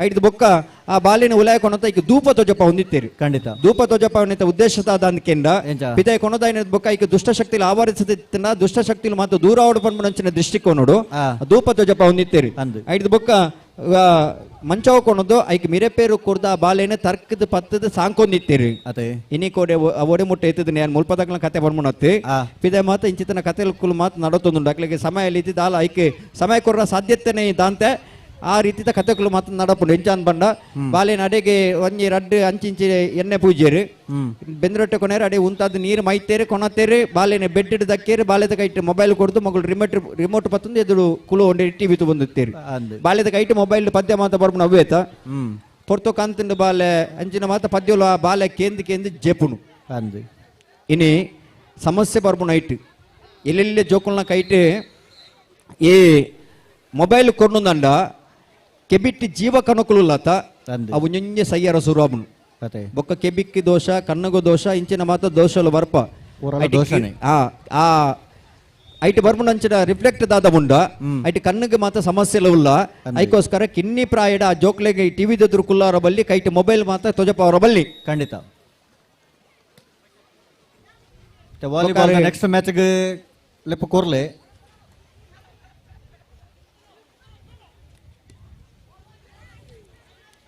ಐದು ಬೊಕ್ಕ ಆ ಬಾಲಿನ ಉಲಾಯ ಕೊನತ ಈಗ ಧೂಪ ತೋಜಪ್ಪ ಹೊಂದಿತ್ತೇರಿ ಖಂಡಿತ ಧೂಪ ತೋಜಪ್ಪ ಹೊಂದಿತ್ತ ಉದ್ದೇಶದ ಅಂದ್ಕೆಂಡ ಎಂಚ ಪಿತಾಯ ಕೊನದಾಯಿನ ಬೊಕ್ಕ ಈಗ ದುಷ್ಟಶಕ್ತಿಲಿ ಆವರಿಸದಿತ್ತನ ದುಷ್ಟಶಕ್ತಿಲಿ ಮಾತು ದೂರ ಆವಡು ಪನ್ಪಣಂಚಿನ ದೃಷ್ಟಿಕೋನೋಡು ಹಾ ಧೂಪ ತೋಜಪ್ಪ ಹೊಂದಿತ್ತೇರಿ ಅಂದು ಐದು ಬೊಕ್ಕ ಮಂಚವ ಕೊನದು ಐಕ್ ಮಿರೆಪೇರು ಕೊರ್ದ ಆ ಬಾಲೆನ ತರ್ಕದ ಪತ್ತದ ಸಾಂಕೊಂದಿತ್ತೇರಿ ಅದೇ ಇನಿ ಕೋಡೆ ಒಡೆ ಮುಟ್ಟೆ ಎತ್ತದ ನಾನು ಮುಲ್ಪದಾಗ್ಲ ಕತೆ ಬರ್ಮಣತ್ತೆ ಆ ಪಿದೆ ಮಾತ ಇಂಚಿತನ ಕತೆ ಕುಲ್ ಮಾತು ನಡತೊಂದು ಅಕ್ಲಿಗೆ ಸಮಯ ಇದ್ದಿದ್ದ ಅಲ್ಲ ಐಕೆ ಸಮಯ ಕೊರ್ರ ಸಾಧ್ಯತೆನೇ ಇದಂತೆ ಆ ರೀತಿದ ಕತೆಗಳು ಮಾತ್ರ ನಡಪುಂಡು ಎಂಚಾನ್ ಬಂಡ ಬಾಲೆ ನಡೆಗೆ ಒಂಜಿ ರಡ್ಡು ಅಂಚಿಂಚಿ ಎಣ್ಣೆ ಪೂಜೆರು ಬೆಂದ್ರೊಟ್ಟೆ ಕೊನೆರು ಅಡೆ ಉಂತಾದ ನೀರು ಮೈತೇರಿ ಕೊನತೇರಿ ಬಾಲೆನೆ ಬೆಡ್ ದಕ್ಕೇರಿ ಬಾಲೆದ ಕೈಟ್ ಮೊಬೈಲ್ ಕೊಡ್ದು ಮಗಳು ರಿಮೋಟ್ ಪತ್ತೊಂದು ಎದುರು ಕುಲು ಒಂಡೆ ಟಿವಿ ತು ಬಂದುತ್ತೇರಿ ಅಂದು ಬಾಲೆದ ಕೈಟ್ ಮೊಬೈಲ್ ಪದ್ಯ ಮಾತ ಬರ್ಬುಣ ಅವ್ವೇತ ಪೊರ್ತು ಕಾಂತಂಡು ಬಾಲೆ ಅಂಚಿನ ಮಾತ ಪದ್ಯಲು ಆ ಬಾಲೆ ಕೇಂದು ಜೇಪುನು ಅಂದು ಇನಿ ಸಮಸ್ಯೆ ಬರ್ಬುಣ ಐಟ್ ಎಲ್ಲೆಲ್ಲಿ ಜೋಕುಲ್ನ ಕೈಟ್ ಈ ಮೊಬೈಲ್ ಕೊರ್ನುಂದಂಡ ಕೆಬಿಟ್ಟಿ ಜೀವ ಕನಕುಲುಲ್ಲತ ಅಂದು ಅವು ನಿಂಜೆ ಸಯ್ಯರ ಸುರಾಬುನು ಅದೇ ಬೊಕ್ಕ ಕೆಬಿಕ್ಕಿ ದೋಷ ಕಣ್ಣಗು ದೋಷ ಇಂಚಿನ ಮಾತ ದೋಷಲು ಬರ್ಪ ಊರಲ್ಲ ದೋಷನೇ ಆ ಐಟ್ ಬರ್ಬುಣ ಅಂಚಿನ ರಿಫ್ಲೆಕ್ಟ್ ದಾದ ಮುಂಡ ಐಟ್ ಕಣ್ಣಿಗೆ ಮಾತ ಸಮಸ್ಯೆಲು ಇಲ್ಲ ಐಕೋಸ್ಕರ ಕಿನ್ನಿ ಪ್ರಾಯಡ ಆ ಜೋಕ್ಲೆಗೆ ಟಿವಿ ದದ್ರು ಕುಲ್ಲಾರ ಬಲ್ಲಿ ಕೈಟ್ ಮೊಬೈಲ್ ಮಾತ ತೊಜಪ ಅವರ ಬಲ್ಲಿ ಖಂಡಿತ ವಾಲಿಬಾಲ್ ನೆಕ್ಸ್ಟ್ ಮ್ಯಾಚ್ಗೆ ಲೆಪ್ಪ ಕೋರ್ಲೆ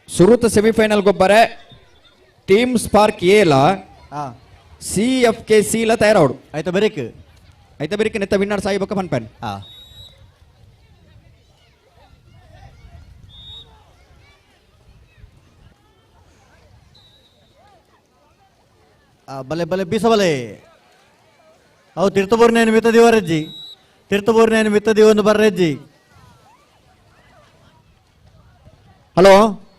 ಸುರುತ ಸೆಮಿಫೈನಲ್ ಗೊಬ್ಬರ ಟೀಮ್ ಸ್ಪಾರ್ಕ್ ಏಲ ಹಾ CFKC ಲ ತಯಾರವಡು ಆಯ್ತಾ ಬರೀಕ್ ಐತ ಬರಿಕ ನೆತ್ತ ವಿನ್ನರ್ ಸಾಯಿ ಬೊಕ್ಕ ಪನ್ಪನ್ ಹಾ ಬಲೆ ಬಲೆ ಬೀಸಬಲೆ ಅವು ತೀರ್ಥಪೂರ್ಣೇನು ಮಿತ್ತದಿವರಜ್ಜಿ ತೀರ್ಥಪೂರ್ಣೇನು ಮಿತ್ತದಿವೊಂದು ಬರ್ರಜ್ಜಿ. ಹಲೋ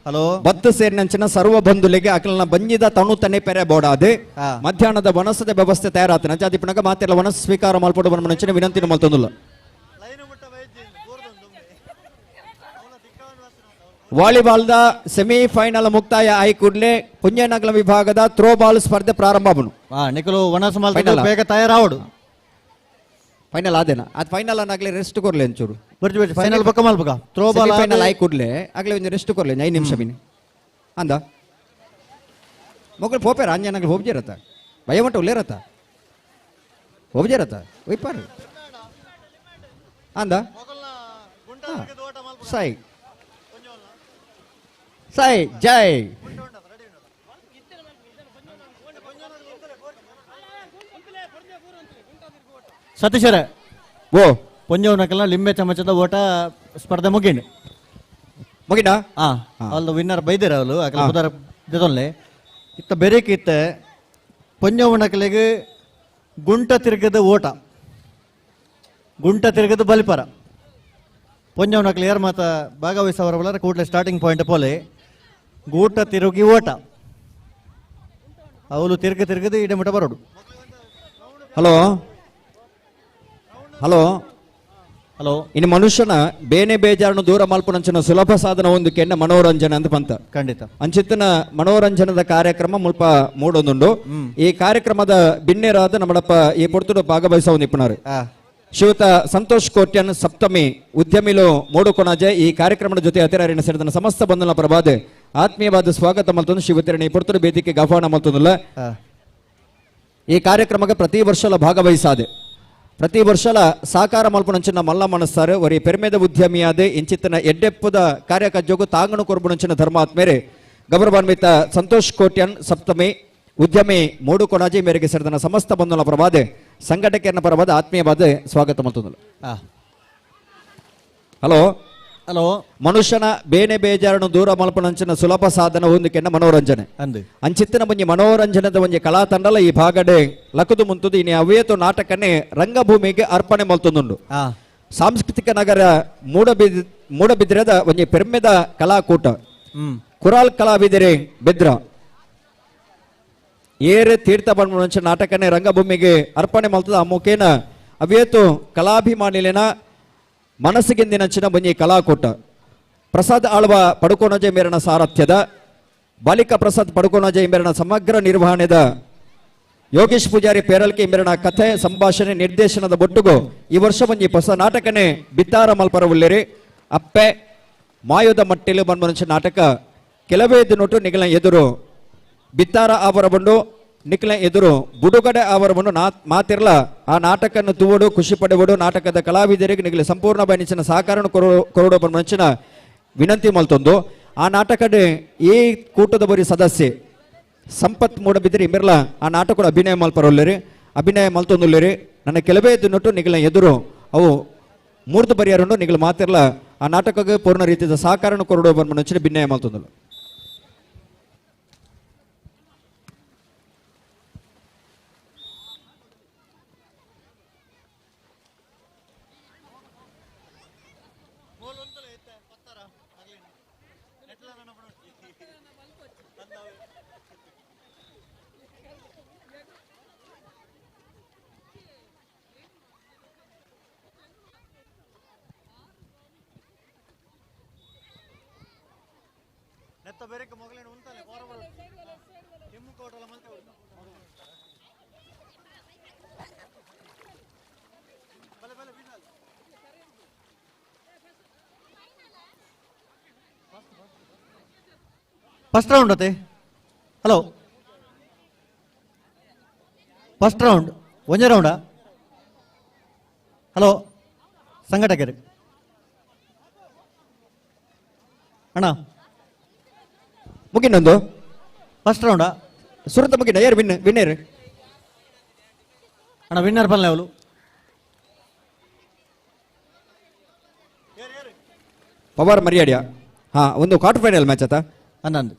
ಹಲೋ ಬತ್ತು ಸೇರಿನಂಚಿನ ಸರ್ವ ಬಂಧುಲಿಗೆ ಅಕಲ್ನ ಬಂಜಿದ ತನು ತನೆ ಪೆರೆ ಬೋಡಾದೆ ಹಾ. ಮಧ್ಯಾಹ್ನದ ವನಸದ ವ್ಯವಸ್ಥೆ ತಯಾರಾತನ ಜಾತಿ ಪುನಗ ಮಾತೆಲ್ಲ ವನಸ ಸ್ವೀಕಾರ ಮಲ್ಪಡು ಬನ್ಮನಂಚಿನ ವಿನಂತಿನ ಮಲ್ತೊಂದುಲ್ಲ. ವಾಲಿಬಾಲ್ದ ಸೆಮಿಫೈನಲ್ ಮುಕ್ತಾಯ ಆಯಿ ಕೂಡಲೇ ಪುಣ್ಯನಗಲ ವಿಭಾಗದ ಥ್ರೋಬಾಲ್ ಸ್ಪರ್ಧೆ ಪ್ರಾರಂಭ ಆಗುನು. ನಿಖಲು ವನಸ ಮಲ್ತ Final. ಬೇಗ ತಯಾರಾವಡು. ಫೈನಲ್ ಆದೇನಾ ಅದು ಫೈನಲ್ ಅನ್ನಾಗಲೇ ರೆಸ್ಟ್ ಕೊರ್ಲಿ ಒಂಚೂರು. ಬರ್ಜಿ ಬರ್ಜಿ ಫೈನಲ್ ಪಕ್ಕ ಮಲ್ಪಕ ಥ್ರೋಬಾಲ್ ಫೈನಲ್ ಆಯಿ ಕೂಡಲೇ ಆಗ್ಲೇ ಒಂದು ರೆಸ್ಟ್ ಕೊರ್ಲಿ 5 ನಿಮಿಷ ಬಿನಿ ಅಂದ ಮೊಗಲು ಪೋಪೇರ ಅಂಜನಾಗ್ಲಿ ಹೋಗ್ಜಿರತ್ತ ಭಯಮಟ್ಟ ಉಲ್ಲೇರತ್ತ ಹೋಗ್ಜಿರತ್ತ ಒಯ್ಪಾರು ಅಂದ ಸೈ ಸೈ ಜೈ ಸತೀಶರ ಓ ಪೊಂಜವನಕಲ್ನ ಲಿಂಬೆ ಚಮಚದ ಓಟ ಸ್ಪರ್ಧೆ ಮುಗಿಂಡು ಮುಗಿನಾ ಅಲ್ಲಿ ವಿನ್ನರ್ ಬೈದಿರ ಅವಳು ಅಕಲ ಬುಧರ ಜೊತೆ ಇತ್ತ ಬೆರೇಕ್ ಇತ್ತ ಪೊಂಜವನಕಲಿಗೆ ಗುಂಟ ತಿರುಗದ ಓಟ ಗುಂಟ ತಿರುಗದ ಬಲಿಪರ ಪೊಂಜವನಕಲಿ ಯಾರು ಮಾತ ಭಾಗವಹಿಸವರ ಬಲರ ಕೂಡಲೇ ಸ್ಟಾರ್ಟಿಂಗ್ ಪಾಯಿಂಟ್ ಪೋಲೆ ಗೂಟ ತಿರುಗಿ ಓಟ ಅವಳು ತಿರುಗದು ಇಡೆ ಮುಟ ಬರೋಡು. ಹಲೋ ಹಲೋ ಹಲೋ ಇನ್ನು ಮನುಷ್ಯನ ಬೇನೆ ಬೇಜಾರನ್ನು ದೂರ ಮಲ್ಪನಂಚಿನ ಸುಲಭ ಸಾಧನ ಒಂದು ಕೆಣ್ಣ ಮನೋರಂಜನೆ ಅಂತ ಬಂತ ಖಂಡಿತ ಅಂಚಿತ್ತಿನ ಮನೋರಂಜನದ ಕಾರ್ಯಕ್ರಮ ಮುಲ್ಪ ಮೂಡೊಂದುಂಡು. ಈ ಕಾರ್ಯಕ್ರಮದ ಬಿನ್ನೆರಾದ ನಮ್ಮಡಪ್ಪ ಈ ಪೊರ್ತುಡು ಭಾಗವಹಿಸೋ ನಿಪುಣರು ಶ್ರೀಯುತ ಸಂತೋಷ್ ಕೋಟ್ಯನ್ ಸಪ್ತಮಿ ಉದ್ಯಮಿಲು ಮೂಡುಕೊಣಜೆ ಈ ಕಾರ್ಯಕ್ರಮದ ಜೊತೆ ಹತ್ತಿರ ಸೇರಿದ ಸಮಸ್ತ ಬಂಧುನ ಪ್ರಭಾದೆ ಆತ್ಮೀಯವಾದ ಸ್ವಾಗತ ಮಲ್ತೊಂದು ಶಿವತಿರಣಿ ಪೊರ್ತುಡು ಬೇದಿಕೆ ಗಫಾಣ ಮಲ್ತೊಂದುಲ್ಲ. ಈ ಕಾರ್ಯಕ್ರಮಕ್ಕೆ ಪ್ರತಿ ವರ್ಷಲ ಭಾಗವಹಿಸಾದೆ ಪ್ರತಿ ವರ್ಷಲ ಸಾಕಾರ ಮಲ್ಪುನಂಚಿನ ಮಲ್ಲ ಮನಸ್ಸಾರು ಒರಿ ಪೆರ್ಮೆದ ಉದ್ಯಮಿಯಾದೆ ಇಂಚಿತ್ತಿನ ಎಡ್ಡೆಪ್ಪದ ಕಾರ್ಯಕಜ್ಜೋಗು ತಾಂಗಣು ಕೊರ್ಬುನಂಚಿನ ಧರ್ಮಾತ್ಮೇರೆ ಗೌರವಾನ್ವಿತ ಸಂತೋಷ್ ಕೋಟ್ಯನ್ ಸಪ್ತಮಿ ಉದ್ಯಮಿ ಮೂಡುಕೊಣಾಜಿ ಮೇರೆಗೆ ಸೇರಿದ ಸಮಸ್ತ ಬಂಧುನ ಪ್ರಭಾದೆ ಸಂಘಟಕರನ್ನ ಪರವಾದ ಆತ್ಮೀಯವಾದ ಸ್ವಾಗತ ಮಲ್ತೊಂದುಲ್ಲ. ಹಲೋ ಹಲೋ ಮನುಷ್ಯನ ಬೇನೆ ಬೇಜಾರನ್ನು ದೂರ ಮಲ್ಪನಂಚಿನ ಸುಲಭ ಸಾಧನ ಒಂದು ಕೆಣ್ಣ ಮನೋರಂಜನೆ ಅಂಚಿತ್ತಿನ ಮುಂಜಿ ಮನೋರಂಜನದ ಒಂಜಿ ಕಲಾ ತಂಡಲ ಈ ಭಾಗಡೆ ಲಕದು ಮುಂತುದು ಇನಿ ಅವೇತು ನಾಟಕನೇ ರಂಗಭೂಮಿಗೆ ಅರ್ಪಣೆ ಮಲ್ತೊಂದುಂಡು. ಸಾಂಸ್ಕೃತಿಕ ನಗರ ಮೂಡಬಿದ್ರದ ಒಂಜಿ ಪೆರ್ಮೆದ ಕಲಾಕೂಟ ಕುರಾಲ್ ಕಲಾವಿದರೆ ಬೆದ್ರ ಏರೆ ತೀರ್ಥ ಬಂದ ನಾಟಕನೇ ರಂಗಭೂಮಿಗೆ ಅರ್ಪಣೆ ಮಲ್ತದ ಆ ಮುಖೇನ ಅವೇತು ಕಲಾಭಿಮಾನಿಲಿನ ಮನಸ್ಸಿಗೆಂದಿನಂಚಿನ ಬಂಜಿ ಕಲಾಕೂಟ ಪ್ರಸಾದ್ ಆಳ್ವ ಪಡುಕೋಣಜೆ ಮೇರನ ಸಾರಥ್ಯದ ಬಾಲಿಕಾ ಪ್ರಸಾದ್ ಪಡುಕೋಣಜೆ ಮೇರನ ಸಮಗ್ರ ನಿರ್ವಹಣೆದ ಯೋಗೇಶ್ ಪೂಜಾರಿ ಪೇರಲ್ಕೆ ಮೇರನ ಕಥೆ ಸಂಭಾಷಣೆ ನಿರ್ದೇಶನದ ಬೊಟ್ಟುಗು ಈ ವರ್ಷ ಬಂಜಿ ಹೊಸ ನಾಟಕನೇ ಬಿತ್ತಾರ ಮಲ್ಪರ ಉಳ್ಳೆರಿ ಅಪ್ಪೆ ಮಾಯುದ ಮಟ್ಟಿಲು ಬಂದ ನಾಟಕ ಕೆಲವೇ ದಿನೊಟ್ಟು ನಿಗಲ ಎದುರು ಬಿತ್ತಾರ ಆವರ ಬಂಡು ನಿಖಲ ಎದುರು ಬುಡುಗಡೆ ಆವರವನ್ನು ಮಾತಿರ್ಲ ಆ ನಾಟಕನ್ನು ತೂವಡು ಖುಷಿ ಪಡೆವಡು ನಾಟಕದ ಕಲಾವಿದರಿಗೆ ನಿಗಲಿ ಸಂಪೂರ್ಣ ಬಯನಿಸಿನ ಸಹಕಾರ ಕೊರಡು ಮಂಚಿನ ವಿನಂತಿ ಮಲ್ತೊಂದು ಆ ನಾಟಕಡೆ ಈ ಕೂಟದ ಬರಿ ಸದಸ್ಯೆ ಸಂಪತ್ ಮೂಡಬಿದ್ರಿ ಮಿರ್ಲ ಆ ನಾಟಕ ಅಭಿನಯ ಮಲ್ಪರೊಲ್ಲರಿ ಅಭಿನಯ ಮಲ್ತೊಂದುಲ್ಲರಿ ನನ್ನ ಕೆಲವೇ ದಿನೊಟ್ಟು ನಿಗಲ ಎದುರು ಅವು ಮೂರ್ತು ಬರಿಯಾರುಂಡು ನಿಗಲ ಮಾತಿರ್ಲ ಆ ನಾಟಕಕ್ಕೆ ಪೂರ್ಣ ರೀತಿಯ ಸಹಕಾರ ಕೊರಡು ಮಂಚಿನ ಭಿನ್ನಯ ಮಲ್ತೊಂದುಲ್ಲ. ಫಸ್ಟ್ ರೌಂಡ್ ಅತ್ತೆ ಹಲೋ ಫಸ್ಟ್ ರೌಂಡ್ ಒಂದೇ ರೌಂಡಾ ಹಲೋ ಸಂಘಟಕರು ಅಣ್ಣ ಮುಗಿನೊಂದು ಫಸ್ಟ್ ರೌಂಡಾ ಸುರತ ಮುಗಿನ ಯಾರು ವಿನ್ನರ್ ಅಣ್ಣ ವಿನ್ನರ್ ಬಲ್ಲ ಅವಳು ಪವಾರ್ ಮರ್ಯಾಡ್ಯ ಹಾ ಒಂದು ಕ್ವಾರ್ಟರ್ ಫೈನಲ್ ಮ್ಯಾಚ್ ಆತ ಹನ್ನೊಂದು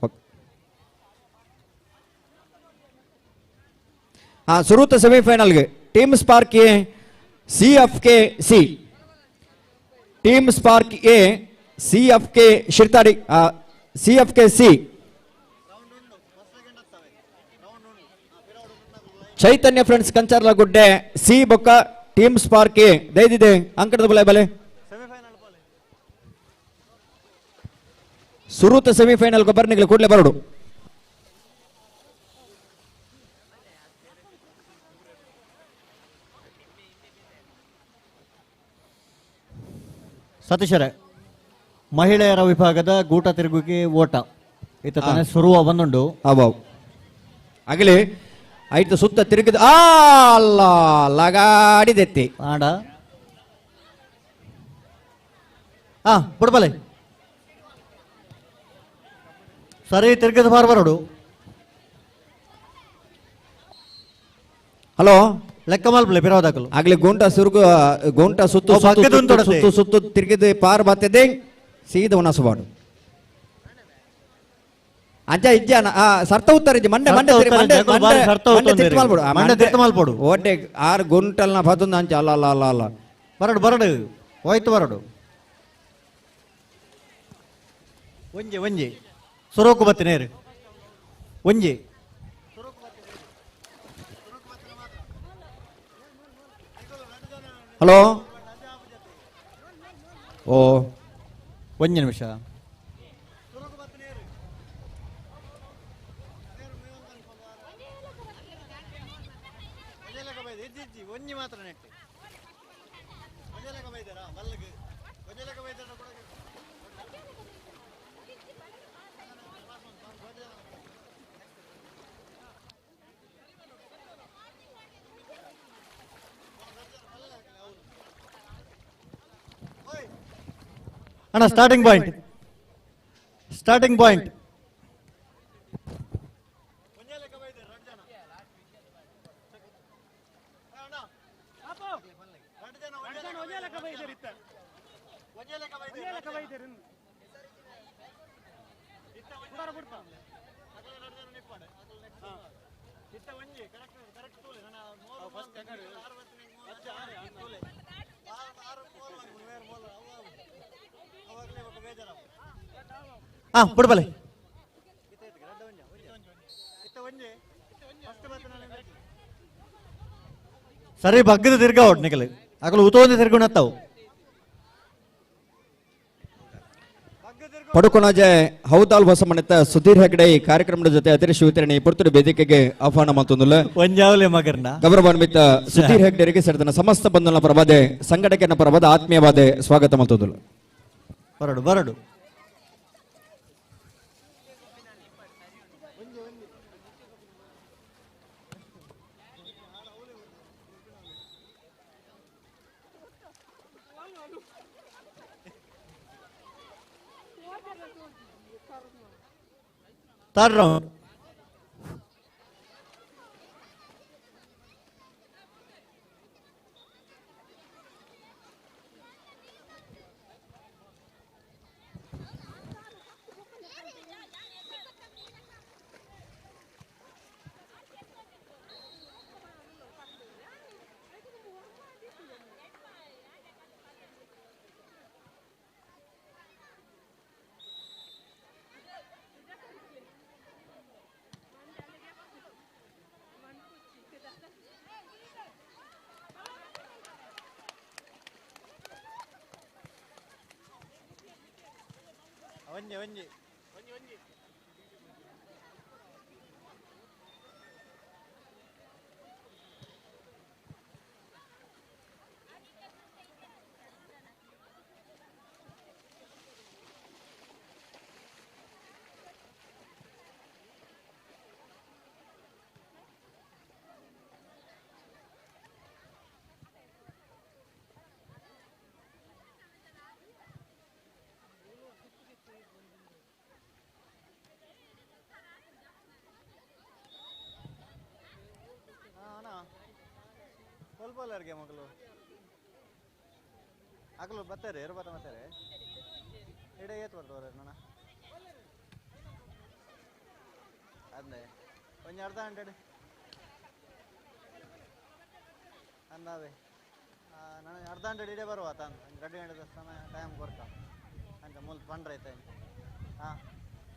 ಸುರುತ ಸೆಮಿಫೈನಲ್ಗೆ team spark A CFK C, team spark A CFK Shirthadi, CFK C Chaitanya friends Kancharla Gudde C ಬೊಕ್ಕ ಟೀಮ್ ಸ್ಪಾರ್ಕ್ ಎ ದೈದಿದೆ ಅಂಕಣದ ಬಲೆ ಬಲೆ ಸುರುತ ಸೆಮಿಫೈನಲ್ ಬರ್ನಿಗ್ಲೆ ಕೂಡಲೇ ಬರಡು. ಸತೀಶರೇ, ಮಹಿಳೆಯರ ವಿಭಾಗದ ಗೂಟ ತಿರುಗುವಿಕೆ ಓಟ ಈತ ತಾನೇ ಶುರುವ ಬಂದುಂಡು. ಅವಾವ್ ಆಗಲಿ ಐದು ಸುತ್ತ ತಿರುಗಿದ ಅಲ್ಲ ಲಗಾಡಿದೆತ್ತಿ ಆಡ ಬಿಡ್ಬಲೆ ಸರಿ ತಿರುಗಿದ ಬಾರ್ ಬರೋಡು. ಹಲೋ ಲೆಕ್ಕ ಮಲ್ಪಲೆ ಬಿರೋದಾಕಲು ಆಗ್ಲಿ ಗೋಂಟ ಸುತ್ತು ಸುತ್ತು ಸುತ್ತು ತಿರುಗಿದ ಪಾರ್ ಬರ್ತದೆ ಸೀದ ಉಣಸಬಾಡು ಅಜ್ಜ ಇಜ್ಜ ಸರ್ತ ಉತ್ತರ ಇಜ್ಜಿ ಮಂಡೆ ಮಲ್ಪಡು ಓಟೆ 6 ಗುಂಟಲ್ನ ಪತ್ತೊಂದು ಅಂಚ ಅಲ್ಲ ಅಲ್ಲ ಅಲ್ಲ ಅಲ್ಲ ಬರಡು ಹೋಯ್ತು ಬರಡು ಒಂಜಿ ಸುರೋಕು ಬತ್ತಿನೇರು ಒಂಜಿ ಹಲೋ ಓ ಒಂಜಿ ನಿಮಿಷ ಒಂಜಿ ಮಾತ್ರ ನೆಟ್ಟು ಅಣ್ಣ ಸ್ಟಾರ್ಟಿಂಗ್ ಪಾಯಿಂಟ್ ಬಿಡ್ಬಲೆ ಸರಿ ಬಗ್ಗದ ತಿರ್ಗ ಒಟ್ನಿಕಲ್ ಅಕಲು ಉತೋಂದಿ ತಿರ್ಗುಣತ್ತಾವು ಪಡುಕೊಣಜೆ ಹೌತಾಲ್ ಹೊಸಮಣಿತ ಸುಧೀರ್ ಹೆಗಡೆ ಈ ಕಾರ್ಯಕ್ರಮದ ಜೊತೆ ಅತಿರಿಶಿ ವಿತರಣೆ ಪುರ್ತುಡು ವೇದಿಕೆಗೆ ಆಹ್ವಾನ ಮಂತೊಂದುಲ್ಲ ಒಂಜಾವಲೆ ಮಗರ್ನ ಗೌರವಾನ್ವಿತ ಸುಧೀರ್ ಹೆಗ್ಡೆರಿಗೆ ಸೇರಿದ ಸಮಸ್ತ ಬಂಧನ ಪರವಾದೆ ಸಂಘಟಕನ ಪರವಾದ ಆತ್ಮೀಯವಾದ ಸ್ವಾಗತ ಮಂತೊಂದುಲ್ಲ. ಬರಡು ಥರ್ಡ್ ರೌಂಡ್ ಒಂಜಿ ಫುಟ್ಬಾಲರ್ಗೆ ಮಕ್ಕಳು ಅಕಲು ಬರ್ತಾರೆ ಯಾರು ಬರ್ತಾರೆ ಎಡೆ ಏತ್ ಬರ್ತಾರೆ ನನ್ನ ಅದೇ ಒಂದು ಅರ್ಧ ಗಂಟೆ ಅಂದಾವೆ ನನಗೆ ಅರ್ಧ ಗಂಟೆ ಇಡೀ ಬರುವ ತಂದು 2 ಗಂಟೆ ಸಮಯ ಟೈಮ್ ಕೊಡ್ತಾ ಅಂತ ಮೂಲ ಪಂಡ್ರೆ ಐತೆ ಹಾಂ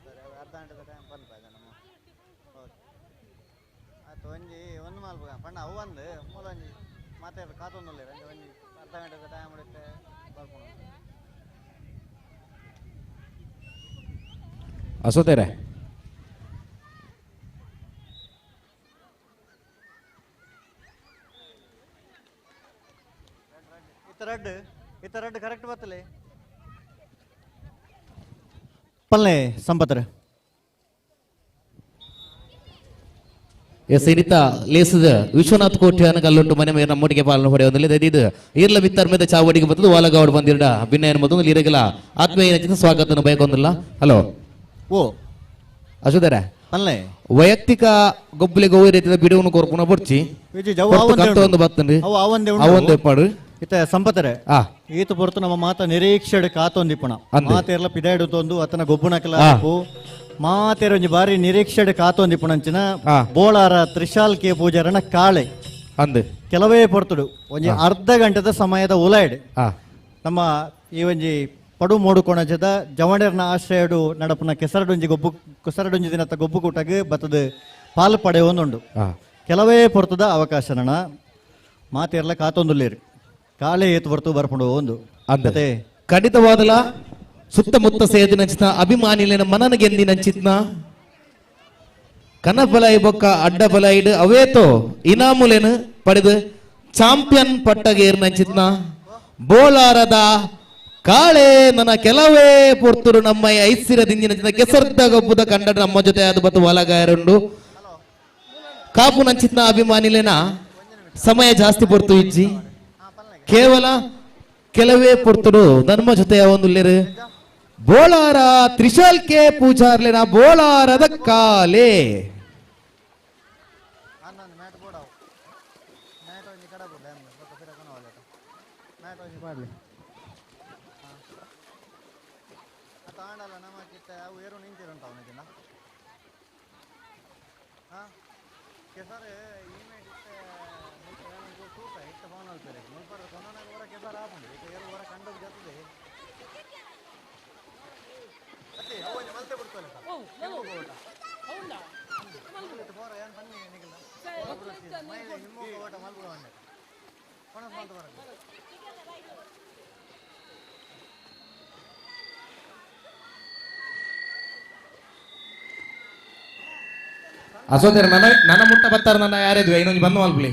ಸರಿ ಅದು ಅರ್ಧ ಗಂಟೆ ಟೈಮ್ ಬಂದ ನಮ್ಮ ಓಕೆ ಆಯ್ತು ಒಂದು ಮಾಲ್ಪಗ ಪಂಡ ಅವು ಒಂದು ಮೂಲ ಒಂಜಿ ಮಾತಾಡ ಕಾತೊಂದಿಲ್ಲ ಒಂಜಿ ಅರ್ಧ ಗಂಟೆ ಟೈಮ್ ಉಳಿತೆ ಬರ್ಕೊಂಡು ಅಸೋತೇರೆ ಇತರಡ್ ಕರೆಕ್ಟ್ ಬತ್ತಲೆ ಪಲ್ಲೆ ಸಂಪತ್ರೆ ಎಸ್ ಇರಿತ ಲೇಸದ ವಿಶ್ವನಾಥ್ ಕೋಟ್ಯಾನ ಕಲ್ಲೊಟ್ಟು ಮನೆ ಮೇಲೆ ನಮ್ಮೊಟ್ಟಿಗೆ ಪಾಲನೆ ಹೊಡೆಯೋದಿಲ್ಲ ಇದು ಇರ್ಲ ಬಿತ್ತರ್ ಮೇಲೆ ಚಾವಡಿಗೆ ಬರ್ತದೆ ವಾಲಗಾವಡ್ ಬಂದಿರಡ ಭಿನ್ನ ಮತ್ತೊಂದು ಇರಗಿಲ್ಲ ಆತ್ಮೀಯ ಸ್ವಾಗತ ಬಯಕೊಂದಿಲ್ಲ ಹಲೋ ಓ ಅಶೋಧರ ಪಲ್ಲೆ ವೈಯಕ್ತಿಕ ಗೊಬ್ಬಲಿಗೆ ಹೋಗಿ ರೀತಿಯ ಬಿಡುವನ್ನು ಕೋರ್ಪುನ ಬರ್ಚಿ ಒಂದು ಬರ್ತಂಡ್ರಿ ಅವೊಂದು ಎಪ್ಪಾಡು ಇತ್ತ ಸಂಪತ್ತರೆ ಆ ಈತ ಹೊರತು ನಮ್ಮ ಮಾತ ನಿರೀಕ್ಷೆಡ್ ಕಾತೊಂದಿಪ್ಪುಣ ಅಂದೆ. ಮಾತೆರ್ಲ ಪಿದಾಯ್ಡು ತೊಂದು ಅತನ ಗೊಬ್ಬುಣಕಲ ಮಾತೆರ ಒಂಜಿ ಬಾರಿ ನಿರೀಕ್ಷೆಡ್ ಕಾತೊಂದಿಪ್ಪುಣಂಚಿನ ಆ. ಬೋಳಾರ ತ್ರಿಶಾಲ್ ಕೆ ಪೂಜಾರನ ಕಾಳೆ ಅಂದು ಕೆಲವೇ ಪೊರ್ತುಡು ಒಂಜಿ ಅರ್ಧ ಗಂಟೆದ ಸಮಯದ ಉಲಾಯ್ಡ್ ಆ ನಮ್ಮ ಈ ಒಂಜಿ ಪಡು ಮೂಡುಕೊಣಜದ ಜವಣರ್ನ ಆಶ್ರಯಡು ನಡಪುನ ಕೆಸರಡೊಂಜಿ ದಿನದ ಗೊಬ್ಬು ಕೂಟಗೆ ಬತ್ತದ ಪಾಲು ಪಡೆಯೊಂದುಂಡು ಆ ಕೆಲವೇ ಪೊರ್ತದ ಅವಕಾಶನ ಮಾತೆರ್ಲ ಕಾತೊಂದುಲ್ಲೇರು ಕಾಳೆ ಏತು ಬರ್ತು ಬರ್ಕೊಂಡು ಒಂದು ಅಂದೆ ಖಂಡಿತವಾದಲ ಸುತ್ತಮುತ್ತ ಸೇದಿ ನಂಚಿನ ಅಭಿಮಾನಿಲಿನ ಮನನ ಗೆಂದಿ ನಂಚಿತ್ನ ಕನಬಲ ಬೊಕ್ಕ ಅಡ್ಡ ಬಲ ಇಡು ಅವೇತೋ ಇನಾಮುಲೆನು ಪಡೆದು ಚಾಂಪಿಯನ್ ಪಟ್ಟಗೇರ್ ನಂಚಿತ್ನ ಬೋಳಾರದ ಕಾಳೆ ನನ್ನ ಕೆಲವೇ ಪೊರ್ತುರು ನಮ್ಮ ಐಸಿರ ದಿಂಜಿನ ಕೆಸರ್ದ ಗೊಬ್ಬುದ ಕಂಡ ನಮ್ಮ ಜೊತೆ ಅದು ಬತ್ತು ವಾಲಗಾಯರುಂಡು ಕಾಪು ನಂಚಿತ್ನ ಅಭಿಮಾನಿಲೇನ ಸಮಯ ಜಾಸ್ತಿ ಪೊರ್ತು ಇಜ್ಜಿ ಕೇವಲ ಕೆಲವೇ ಪೊರ್ತುಡು ಧರ್ಮ ಜೊತೆ ಒಂದು ಬೋಳಾರ ತ್ರಿಶಾಲ್ ಕೆ ಪೂಜಾರ್ಲೆನ ಬೋಳಾರದ ಕಾಲೆ ಅಸೋದರ ನನ್ನ ಮುಟ್ಟ ಬರ್ತಾರ ನನ್ನ ಯಾರಿದ್ವಿ ಇನ್ನೊಂದು ಬಂದು ಮಲ್ಪಲಿ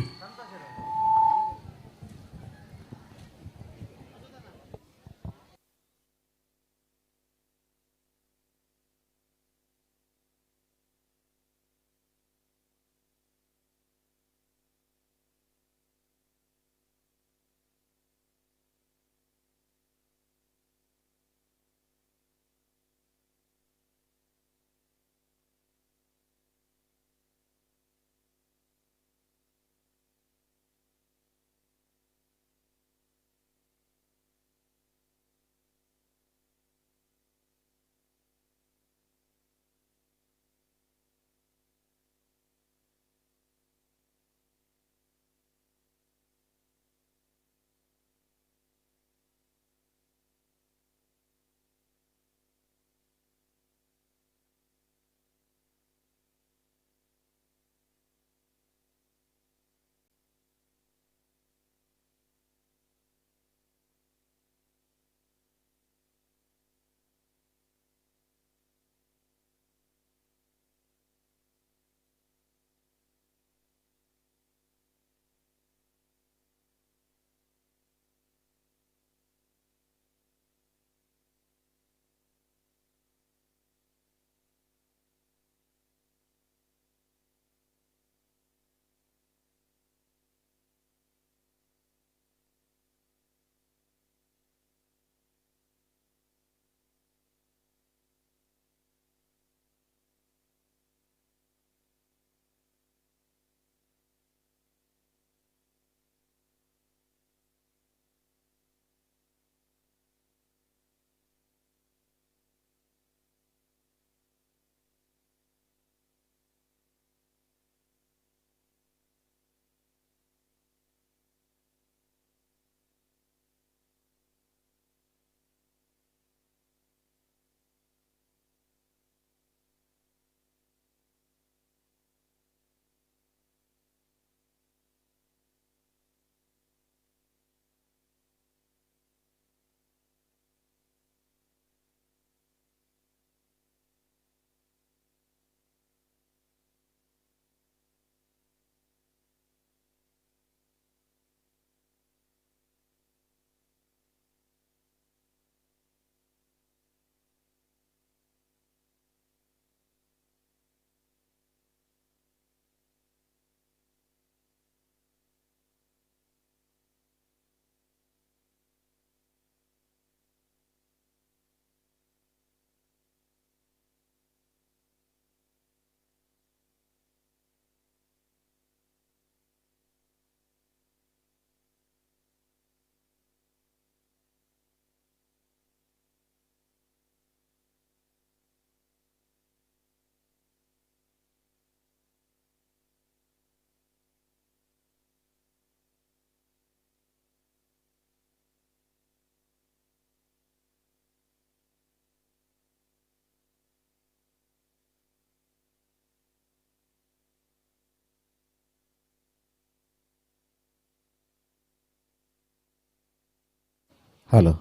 ಹಲೋ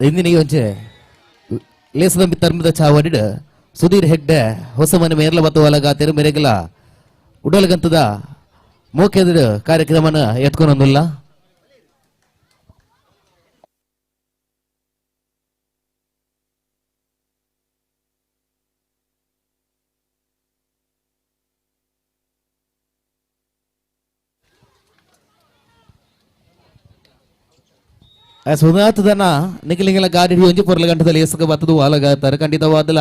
ಇಂದಿನಿಗೆ ಒಂಚೆ ಲೇಸದ ತರ್ಮದ ಚಾವಡಿಡ್ ಸುಧೀರ್ ಹೆಗ್ಡೆ ಹೊಸ ಮನೆ ಮೇರ್ಲ ಬತ್ತು ಒಳಗಾತಿರು ಮೇರೆಗಲ ಉಡಲ್ಗಂತದ ಮೋಕೆದ ಕಾರ್ಯಕ್ರಮನ ಎತ್ಕೊಂಡೊಂದಿಲ್ಲ ಸುಧಾತದನ ನಿಖಿಲಿಂಗಲ ಗಾಡಿ ಒಂಜಿ ಪೊರ್ಲ ಗಂಟದಲ್ಲಿ ಎಸಕ ಬತ್ತದು ವಾಲಗಾತಾರೆ ಖಂಡಿತವಾದಲ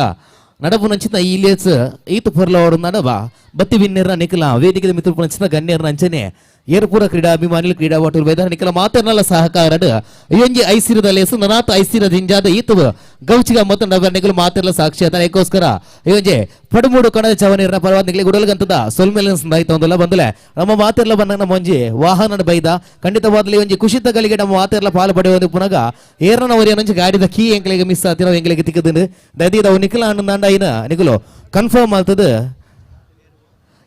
ನಡಪು ನಂಚಿನ ಈ ಲೇಸ್ ಈತ ಪೊರ್ಲ ಓಡು ನಡವ ಬತ್ತಿ ವಿನ್ನೆರ್ನ ನಿಖಿಲ ವೇದಿಕೆ ಮಿತ್ರ ನಂಚಿನ ಗಣ್ಯರ್ನ ಅಂಚನೆ ಏರ್ಪುರ ಕ್ರೀಡಾಭಿಮಾನಿಗಳು ಕ್ರೀಡಾಪಟುಗಳು ಬೇದ ನಿಖಿಲ ಮಾತರ್ನಲ್ಲ ಸಹಕಾರಡ್ ಇಯೊಂಜಿ ಐಸಿರದ ಲೇಸು ನನಾತ ಐಸಿರ ದಿಂಜಾದ ಈತವ ಗೌಚಿಗ ಮತ್ತು ನಿಖಲು ಮಾತಿರ್ಲ ಸಾಕ್ಷಿ ಅದ ಏಕೋಸ್ಕರ ಇಯೊಂಜೆ ಪಡುಮೂಡು ಕಣದ ಚವನಿರ್ನ ಪರವಾದ ನಿಖಲಿ ಗುಡಲ್ಗಂತದ ಸೊಲ್ಮೆಲನ್ಸ್ ಬೈತೊಂದಲ್ಲ ಬಂದಲೆ ನಮ್ಮ ಮಾತಿರ್ಲ ಬಂದ ನಮ್ಮ ಒಂಜಿ ವಾಹನದ ಬೈದ ಖಂಡಿತವಾದ್ಲಿ ಒಂಜಿ ಕುಶಿತ ಗಳಿಗೆ ನಮ್ಮ ಮಾತಿರ್ಲ ಪಾಲು ಪಡೆಯುವುದು ಪುನಗ ಏರ್ನ ಅವರಿಯ ನಂಜಿ ಗಾಡಿದ ಕೀ ಎಂಕ್ಲೆಗೆ ಮಿಸ್ ಆತಿರೋ ಎಂಕ್ಲೆಗೆ ತಿಕ್ಕದಿಂದ ದದಿದ ಅವು ನಿಖಲ ಅಣ್ಣಂದ ಐನ ನಿಖಲು ಕನ್ಫರ್ಮ್ ಆಗ್ತದ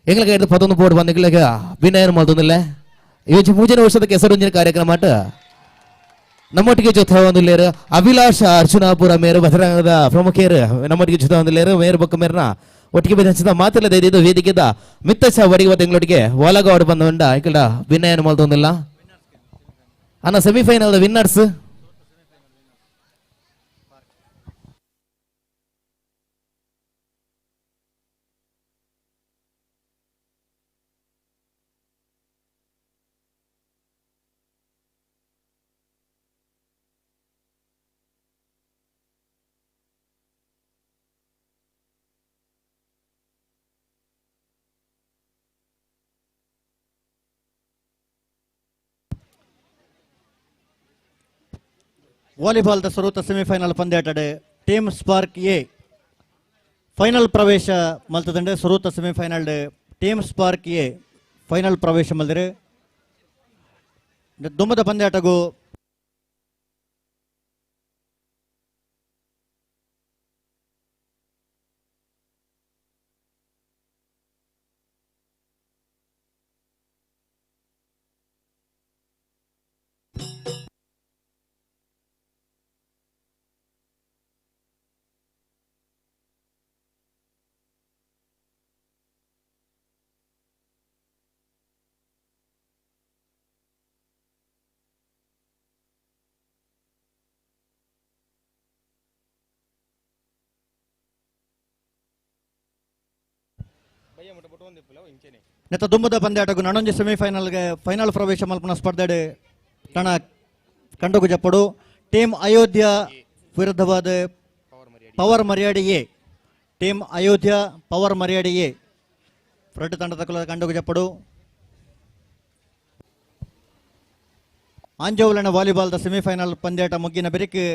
ಎಂಗ್ಲಿಗೆ ಹಿಡಿದು ಪದೊಂದು ಬೋರ್ಡ್ ಬಂದಿಗ್ಲಿಗೆ ವಿನಯನ ಮಾಡ್ತೊಂದಿಲ್ಲ ಇವತ್ತು ಮೂಜನ ವರ್ಷದ ಕೆಸರುಂಜಿನ ಕಾರ್ಯಕ್ರಮ ಆಟ ನಮ್ಮೊಟ್ಟಿಗೆ ಜೊತೆ ಹೊಂದಿಲ್ಲೇರು ಅಭಿಲಾಷ ಅರ್ಚುನಾಪುರ ಮೇರು ಬಸರಂಗದ ಪ್ರಮುಖರು ನಮ್ಮೊಟ್ಟಿಗೆ ಜೊತೆ ಹೊಂದಿಲ್ಲೇರು ಮೇರು ಬೊಕ್ಕ ಮೇರ್ನ ಒಟ್ಟಿಗೆ ಬೆಂಚಿದ ಮಾತಿಲ್ಲ ದೈದಿದ್ದು ವೇದಿಕೆದ ಮಿತ್ತ ವಡಿಗೆ ತಿಂಗಳೊಟ್ಟಿಗೆ ಒಳಗಾಡು ಬಂದ ಈಕಡ ವಿನಯನ ಮಾಡ್ತೊಂದಿಲ್ಲ ಅನ್ನ ಸೆಮಿಫೈನಲ್ ವಿನ್ನರ್ಸ್ ವಾಲಿಬಾಲ್ದ ಸ್ವರೂಪ ಸೆಮಿಫೈನಲ್ ಪಂದ್ಯಾಟಡೆ ಟೀಮ್ ಸ್ಪಾರ್ಕ್ ಎ ಫೈನಲ್ ಪ್ರವೇಶ ಮಲ್ತದಂಡೆ ಸ್ವರೂಪ semifinal team spark A final ಪ್ರವೇಶ ಮಲ್ದಿರೆ ದುಮ್ಮದ ಪಂದ್ಯಾಟಗೂ ನೆತ್ತ ದುಮ್ಮದ ಪಂದ್ಯಾಟಗೂ ನಣೊಂಜಿ ಸೆಮಿಫೈನಲ್ಗೆ ಫೈನಲ್ ಪ್ರವೇಶ ಮಲ್ಪನ ಸ್ಪರ್ಧೆಡೆ ತಣ ಕಂಡುಗು ಜಪ್ಪಡು ಟೀಮ್ ಅಯೋಧ್ಯ ವಿರುದ್ಧವಾದ power Maryadi A team Ayodhya power Maryadi A ಫ್ರೆಡ್ ತಂಡದ ಕುಲದ ಕಂಡುಗು ಜಪ್ಪಡು ಆಂಜೋಲನ ವಾಲಿಬಾಲ್ದ ಸೆಮಿಫೈನಲ್ ಪಂದ್ಯಾಟ ಮುಗ್ಗಿನ ಬೆರಿಕೆ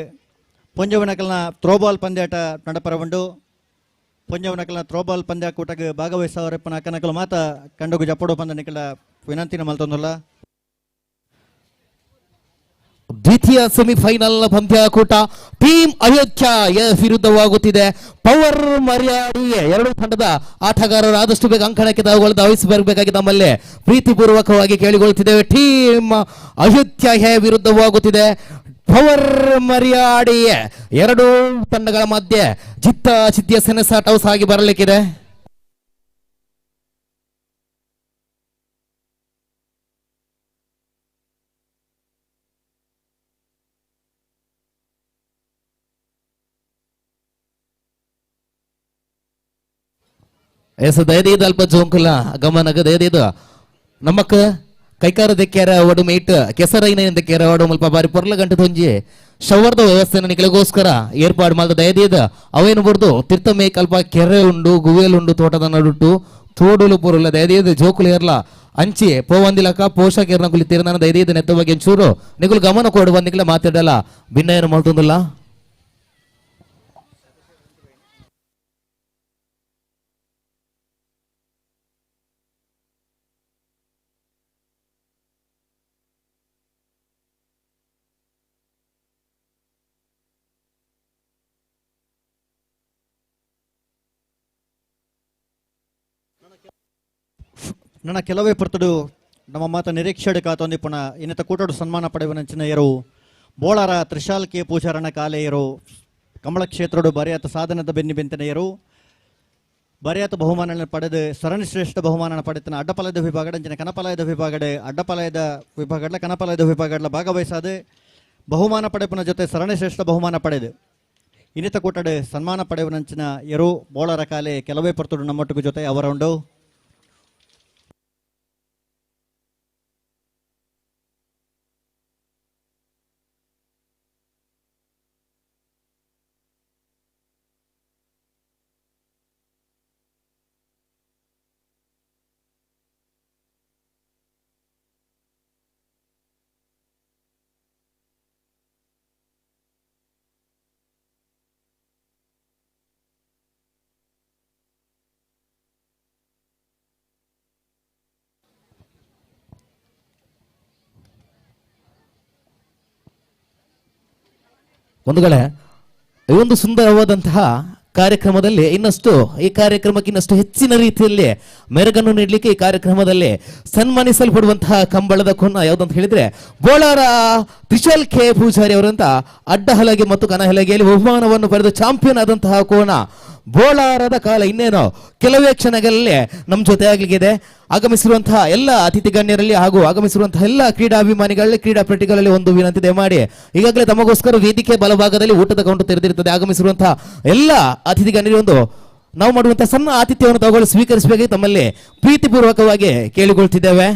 ಪೊಂಜವನಕಲ್ನ ಥ್ರೋಬಾಲ್ ಪಂದ್ಯಾಟ ನಡಪರವಂಡು ಪೊಂಜವನಕಲ್ನ ಥ್ರೋಬಾಲ್ ಪಂದ್ಯಾಕೂಟಕ್ಕೆ ಭಾಗವಹಿಸವರಪ್ಪನ ಅಕ್ಕನಕಲು ಮಾತ ಕಂಡುಗು ಜಪ್ಪಡು ಪಂದ ನಿಕಲ ವಿನಂತಿನ ಮಲ್ತೊಂದಲ್ಲ ದ್ವಿತೀಯ ಸೆಮಿಫೈನಲ್ ಪಂದ್ಯಾಕೂಟ ಟೀಮ್ ಅಯೋಧ್ಯ ವಿರುದ್ಧವಾಗುತ್ತಿದೆ ಪವರ್ ಮರ್ಯಾಡಿ ಎರಡು ತಂಡದ ಆಟಗಾರರು ಆದಷ್ಟು ಬೇಗ ಅಂಕಣಕ್ಕೆ ಧಾವಿಸಿ ಬರಬೇಕಾಗಿ ನಮ್ಮಲ್ಲೇ ಪ್ರೀತಿಪೂರ್ವಕವಾಗಿ ಕೇಳಿಕೊಳ್ಳುತ್ತಿದ್ದೇವೆ. ಟೀಮ್ ಅಯೋಧ್ಯ ವಿರುದ್ಧವಾಗುತ್ತಿದೆ ಪವರ್ ಮರ್ಯಾಡಿ ಎರಡು ತಂಡಗಳ ಮಧ್ಯೆ ಜಿತ್ತ ಚಿತ್ತಿಯ ಸೆಣಸಾಟವು ಸಾಗಿ ಬರಲಿಕ್ಕಿದೆ. ದಯದೀದ ಅಲ್ಪ ಜೋಂಕುಲ ಗಮನಗ ದಯದೀದ ನಮಕ್ ಕೈಕಾರ ದೆಕ್ಕ್ಯಾರ ಒಡು ಮೈಟ್ ಕೆಸರೈನ ದೆಕ್ಕ್ಯಾರ ಒಡು ಮುಲ್ಪ ಬಾರಿ ಪೊರ್ಲ ಗಂಟೆ ತೊಂಜಿ ಶವರ್ದ ವ್ಯವಸ್ಥೆನ ನಿಖಲಗೋಸ್ಕರ ಏರ್ಪಾಡು ಮಾಡಿದ ದಯದೀದ ಅವೇನು ಬರ್ದು ತೀರ್ಥ ಮೇಕಲ್ಪ ಕೆರೆ ಉಂಡು ಗುವೇಲುಂಡು ತೋಟದ ನಡುಟ್ಟು ತೋಡುಲು ಪುರುಲ್ಲ ದಯದೀದ ಜೋಕುಲು ಏರ್ಲ ಅಂಚಿ ಪೋವಂದಿಲಕ ಪೋಷಕರ್ನ ಕುಲಿ ತೀರ್ನ ದಯದೀದ ನೆತ್ತ ಬಗ್ಗೆ ಚೂರು ನಿಖಲು ಗಮನ ಕೊಡು ಬಂದಿಕ್ಲ ಮಾತಾಡಲ್ಲ ಭಿನ್ನ ಏನು ಮಾಡ್ತೊಂದಿಲ್ಲ. ನನ್ನ ಕೆಲವೇ ಪರ್ತಡು ನಮ್ಮ ಮಾತ ನಿರೀಕ್ಷೆಡ್ ಕಾತೊಂದಿಪ್ಪುನ ಇನ್ನತ ಕೂಟಡು ಸನ್ಮಾನ ಪಡೆಯುವನಂಚಿನ ಏರು ಬೋಳರ ತ್ರಿಶಾಲ್ ಕೆ ಪೂಜಾರಣ ಕಾಲೆಯರು ಕಮಲ ಕ್ಷೇತ್ರಡು ಬರೆಯತ ಸಾಧನದ ಬೆನ್ನಿ ಬೆಂತನೆಯರು ಬರೆಯತ ಬಹುಮಾನ ಪಡೆದು ಸರಣಿ ಶ್ರೇಷ್ಠ ಬಹುಮಾನ ಪಡೆತನ ಅಡ್ಡಪಲಯದ ವಿಭಾಗದ ಅಂಚಿನ ಕನಪಲಯದ ವಿಭಾಗಡೆ ಅಡ್ಡಪಲಯದ ವಿಭಾಗಡ್ಲ ಕನಪಲಯದ ವಿಭಾಗಡ್ಲ ಭಾಗವಹಿಸಾದೆ ಬಹುಮಾನ ಪಡೆಪನ ಜೊತೆ ಸರಣಿ ಶ್ರೇಷ್ಠ ಬಹುಮಾನ ಪಡೆದು ಇನ್ನಿತ ಕೂಟಡೆ ಸನ್ಮಾನ ಪಡೆಯುವನಂಚಿನ ಎರು ಬೋಳರ ಕಾಲೆ ಕೆಲವೇ ಪರ್ತುಡು ನಮ್ಮೊಟ್ಟಿಗೂ ಜೊತೆ ಅವರುಂಡು ಬಂಧುಗಳೇ, ಈ ಒಂದು ಸುಂದರವಾದಂತಹ ಕಾರ್ಯಕ್ರಮದಲ್ಲಿ ಈ ಕಾರ್ಯಕ್ರಮಕ್ಕೆ ಇನ್ನಷ್ಟು ಹೆಚ್ಚಿನ ರೀತಿಯಲ್ಲಿ ಮೆರುಗನ್ನು ನೀಡಲಿಕ್ಕೆ ಈ ಕಾರ್ಯಕ್ರಮದಲ್ಲಿ ಸನ್ಮಾನಿಸಲ್ಪಡುವಂತಹ ಕಂಬಳದ ಕೊನ ಯಾವುದಂತ ಹೇಳಿದ್ರೆ ಬೋಳಾರ ತ್ರಿಶಾಲ್ ಕೆ ಪೂಜಾರಿ ಅವರಂತ ಅಡ್ಡಹಲಗೆ ಮತ್ತು ಕನಹಲಗೆಯಲ್ಲಿ ಬಹುಮಾನವನ್ನು ಪಡೆದು ಚಾಂಪಿಯನ್ ಆದಂತಹ ಕೋನ ಬೋಳಾರದ ಕಾಲ ಇನ್ನೇನು ಕೆಲವೇ ಕ್ಷಣಗಳಲ್ಲಿ ನಮ್ಮ ಜೊತೆ ಆಗಲಿಕ್ಕಿದೆ. ಆಗಮಿಸಿರುವಂತಹ ಎಲ್ಲ ಅತಿಥಿ ಗಣ್ಯರಲ್ಲಿ ಹಾಗೂ ಆಗಮಿಸಿರುವಂತಹ ಎಲ್ಲ ಕ್ರೀಡಾಭಿಮಾನಿಗಳಲ್ಲಿ ಕ್ರೀಡಾಪಟುಗಳಲ್ಲಿ ಒಂದು ವಿನಂತಿ ದಯಮಾಡಿ ಈಗಾಗಲೇ ತಮಗೋಸ್ಕರ ವೇದಿಕೆ ಬಲಭಾಗದಲ್ಲಿ ಊಟದ ಕೌಂಟರ್ ತೆರೆದಿರುತ್ತದೆ. ಆಗಮಿಸಿರುವಂತಹ ಎಲ್ಲ ಅತಿಥಿ ಗಣ್ಯರಿಗೆ ಒಂದು ನಾವು ಮಾಡುವಂತಹ ಸಣ್ಣ ಆತಿಥ್ಯವನ್ನು ತಗೊಳ್ಳಿ ಸ್ವೀಕರಿಸಬೇಕಾಗಿ ತಮ್ಮಲ್ಲಿ ಪ್ರೀತಿಪೂರ್ವಕವಾಗಿ ಕೇಳಿಕೊಳ್ತಿದ್ದೇವೆ.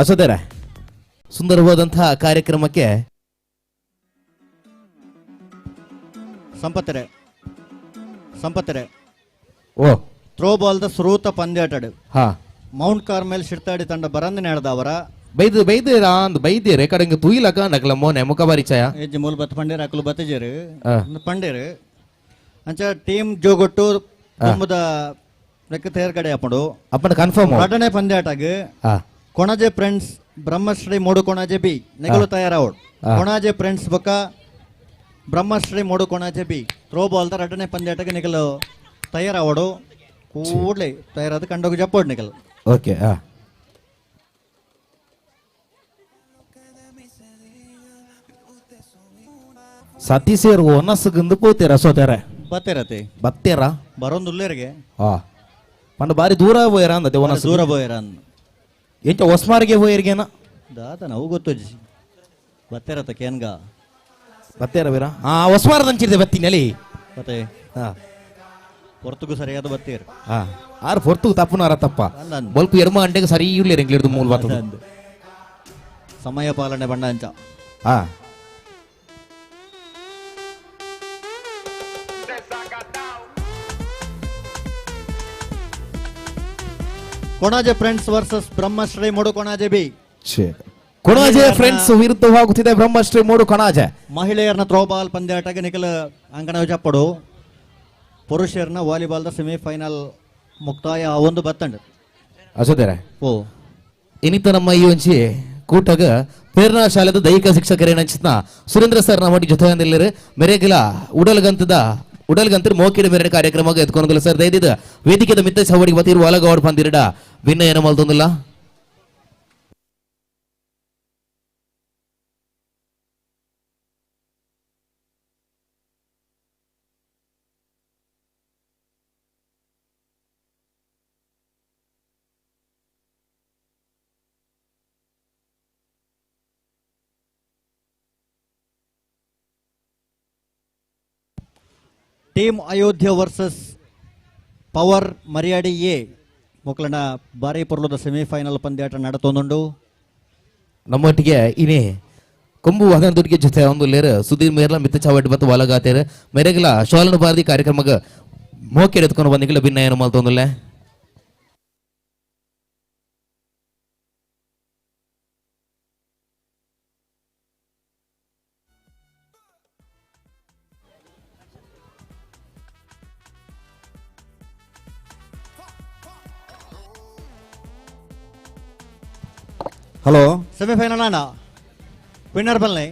ಅಸೋದರ ಸುಂದರವಾದಂತಹ ಕಾರ್ಯಕ್ರಮಕ್ಕೆ ಸಂಪತ್ತರೆ ಓ ಥ್ರೋ ಬಾಲ್ ದ ಸುರೂತ ಪಂದ್ಯಾಟಡು ಹಾ ಮೌಂಟ್ ಕಾರ್ಮೆಲ್ ಶಿರ್ತಾಡಿ ತಂಡ ಬರಂದು ನಡೆದವರ ಬೈದೇರೆ ಕಡೆಂಗೆ ತೂಯಿಲಕ ನಕಲ ಮೋನೆ ಮುಖ ಪರಿಚಯ ಹೆಜ್ಜೆ ಮೂಲ ಬತ್ ಪಂಡೇರು ಅಕಲು ಬತ್ತಜೇರು ಪಂಡೇರು ಅಂಚ ಟೀಮ್ ಜೋಗೊಟ್ಟು ಕುಂಭದ ಲೆಕ್ಕ ತೇರ್ ಕಡೆ ಅಪ್ಪಡು ಅಪ್ಪನ ಕನ್ಫರ್ಮ್ ಎರಡನೇ ಪಂದ್ಯಾಟಗೆ ಕೊಣಜೆ ಫ್ರೆಂಡ್ಸ್ ಬ್ರಹ್ಮಶ್ರೀ ಮೂಡು ಕೊಣಜೆ ಬಿ ನೆಗಲು ತಯಾರಾವಡು ಕೊಣಾಜೆ ಫ್ರೆಂಡ್ಸ್ ಬೊಕ್ಕ Brahmashree Moodu Konaje B throwball ದ ಎರಡನೇ ಪಂದ್ಯಾಟಗೆ ನಿಗಲು ತಯಾರಾವಡು ಕೂಡ್ಲೆ ತಯಾರಾದ ಕಂಡೋಗಿ ಜಪ್ಪೋಡು ನಿಗಲು ಓಕೆ ಸತೀಶೇರ್ ಒನಸ್ಗಂದು ಪೋತೀರ ಸೋತಾರ ಬತ್ತೇರತೆ ಬತ್ತೇರ ಬರೋಂದು ಉಲ್ಲೇರಿಗೆ ಪಂಡ ಬಾರಿ ದೂರ ಹೋಯ್ರ ಅಂದತೆ ಒನಸ್ ದೂರ ಬೋಯರ ಎಂಚ ಹೊಸ್ಮಾರಿಗೆ ಹೋಯ್ರಿಗೇನ ದಾದ ನಾವು ಗೊತ್ತು ಬತ್ತೇರತ ಕೇನ್ಗ ಬತ್ತೇರ ವೀರ ಹೊಸ್ಮಾರದ ಅಂಚಿದೆ ಬತ್ತಿನಲ್ಲಿ ಮತ್ತೆ ಹೊರತುಗೂ ಸರಿಯಾದ ಬತ್ತೀರು ಆರು ಹೊರ್ತು ತಪ್ಪನಾರ ತಪ್ಪ ಬಲ್ಕು ಎರ್ಮ ಅಂಡೆಗೆ ಸರಿ ಇರ್ಲಿ ರೆಂಗ್ಲಿಡ್ದು ಮೂಲ ಬಾತ ಸಮಯ ಪಾಲನೆ ಬಣ್ಣ ಅಂಚ Konaje friends versus Brahmashree Moodu Konaje B Konaje friends ವಿರುದ್ಧವಾಗುತ್ತಿದೆ ಬ್ರಹ್ಮಶ್ರೀ ಮೂಡು ಕೊಣಾಜೆ ಮಹಿಳೆಯರನ್ನ ಥ್ರೋಬಾಲ್ ಪಂದ್ಯಾಟಕ್ಕೆ ನಿಖಿಲ ಅಂಗಣ ಜಪ್ಪಡು ಪುರುಷರನ್ನ ವಾಲಿಬಾಲ್ ದ ಸೆಮಿಫೈನಲ್ ಮುಕ್ತಾಯ ಒಂದು ಬತ್ತಂಡು ಅಸೋದೇರೆ ಓ ಇನ್ನಿತ ನಮ್ಮ ಈ ಒಂಚಿ ಕೂಟಗ ಪ್ರೇರಣಾ ಶಾಲೆದ ದೈಹಿಕ ಶಿಕ್ಷಕರೇನಂಚಿನ ಸುರೇಂದ್ರ ಸರ್ ನಮ್ಮ ಜೊತೆ ಅಂದಿಲ್ಲರು ಮೆರೆಗಿಲ ಉಡಲ್ಗಂತರ ಮೋಕಿಡ ಮೇರೆ ಕಾರ್ಯಕ್ರಮ ಎತ್ಕೊಂಡಿಲ್ಲ ಸರ್ ದಯದಿದ ವೇದಿಕೆದ ಮಿತ್ತ ಚವಡಿಗೆ ಬತ್ತಿರುವ ಒಲಗೌಡ್ ಪಂದಿರಡ ಭಿನ್ನ ಏನು ಮಲ್ತೊಂದಿಲ್ಲ team Ayodhya versus power Maryadi A ಮೊಕ್ಕಲನ ಬಾರಿ ಪೊರ್ಲದ ಸೆಮಿಫೈನಲ್ ಪಂದ್ಯಾಟ ನಡತೊಂದುಂಡು. ನಮ್ಮೊಟ್ಟಿಗೆ ಇನೇ ಕೊಂಬು ವದಂದುಡಿಗೆ ಜೊತೆ ಒಂದು ಲೇರ್ ಸುಧೀರ್ ಮೇರ್ಲ ಮಿತ್ತ ಚಾವಟಿ ಬತ್ತು ಒಳಗಾತೇರು ಮೆರೆಗಲ ಶೋಲನ ಬಾರದಿ ಕಾರ್ಯಕ್ರಮಕ್ಕೆ ಮೋಕೆ ಎತ್ಕೊಂಡು ಬಂದಿಗಿಲ್ಲ ಭಿನ್ನ ಏನು ಮಲ್ತೊಂದುಲ್ಲೆ. ಹಲೋ ಸೆಮಿಫೈನಲ್ ಅಣ್ಣ ವಿನ್ನರ್ ಬಲ್ಲೆ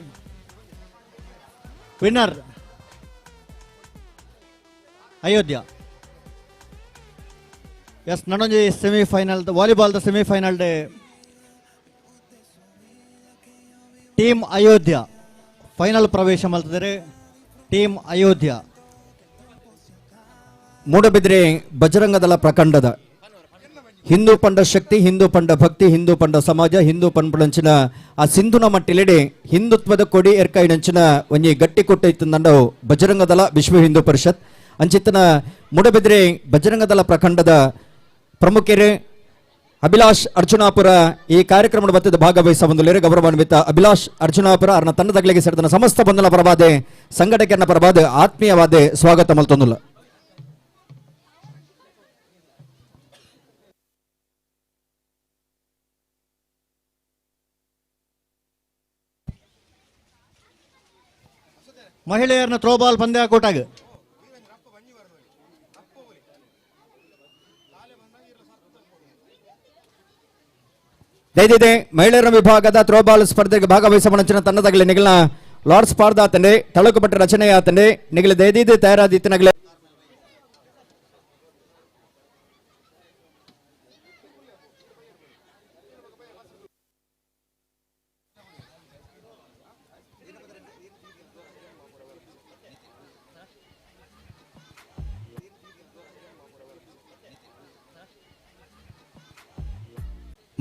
ವಿನ್ನರ್ ಅಯೋಧ್ಯ. ಎಸ್ ನನ್ನೊಂಜಿ ಸೆಮಿಫೈನಲ್ ವಾಲಿಬಾಲ್ದ semifinal day team Ayodhya final ಪ್ರವೇಶ ಮಲ್ತಿದ್ದಾರೆ. ಟೀಮ್ ಅಯೋಧ್ಯ ಮೂಡಬಿದ್ರೆ ಬಜರಂಗದಳ ಪ್ರಖಂಡದ ಹಿಂದೂ ಪಂಡ ಶಕ್ತಿ, ಹಿಂದೂ ಪಂಡ ಭಕ್ತಿ, ಹಿಂದೂ ಪಂಡ ಸಮಾಜ, ಹಿಂದೂ ಪಂಪಂಚಿನ ಆ ಸಿಂಧುನ ಮಟ್ಟಿಲೆಡೆ ಹಿಂದುತ್ವದ ಕೊಡಿ ಎರ್ಕಾಯಿನಂಚಿನ ಒಂಜಿ ಗಟ್ಟಿ ಕೊಟ್ಟ ಇತ್ತಂದಂಡವು ಬಜರಂಗದಳ ವಿಶ್ವ ಹಿಂದೂ ಪರಿಷತ್ ಅಂಚಿತ್ತನ ಮೂಡಬಿದ್ರೆ ಬಜರಂಗದಳ ಪ್ರಖಂಡದ ಪ್ರಮುಖರೇ ಅಭಿಲಾಷ್ ಅರ್ಜುನಾಪುರ ಈ ಕಾರ್ಯಕ್ರಮದ ಬತ್ತದ ಭಾಗವಹಿಸ ಬಂದುಲೇರೆ ಗೌರವಾನ್ವಿತ ಅಭಿಲಾಷ್ ಅರ್ಜುನಾಪುರ ಅರ್ನ ತಂಡದಗಳಿಗೆ ಸೇರಿದ ಸಮಸ್ತ ಬಂಧನ ಪರವಾದೆ ಸಂಘಟಕರನ ಪರವಾದ ಆತ್ಮೀಯವಾದ ಸ್ವಾಗತ ಮಲ್ತೊಂದುಲ್ಲ. ಮಹಿಳೆಯರನ್ನ ಥ್ರೋಬಾಲ್ ಪಂದ್ಯ ಕೂಟಾಗ ದಯದಿದೆ ಮಹಿಳೆಯರ ವಿಭಾಗದ ಥ್ರೋಬಾಲ್ ಸ್ಪರ್ಧೆಗೆ ಭಾಗವಹಿಸಬಂಚಿನ ತನ್ನದಗಲಿ ನಿಗಲ ಲಾರ್ಡ್ ಸ್ಪಾರ್ಧಾ ತಂಡೆ ತಳಕುಪಟ್ಟ ರಚನೆಯ ತಂಡೆ ನಿಗಲ ದಯದಿದೆ ತಯಾರಾದಿತ್ತನಗಲೇ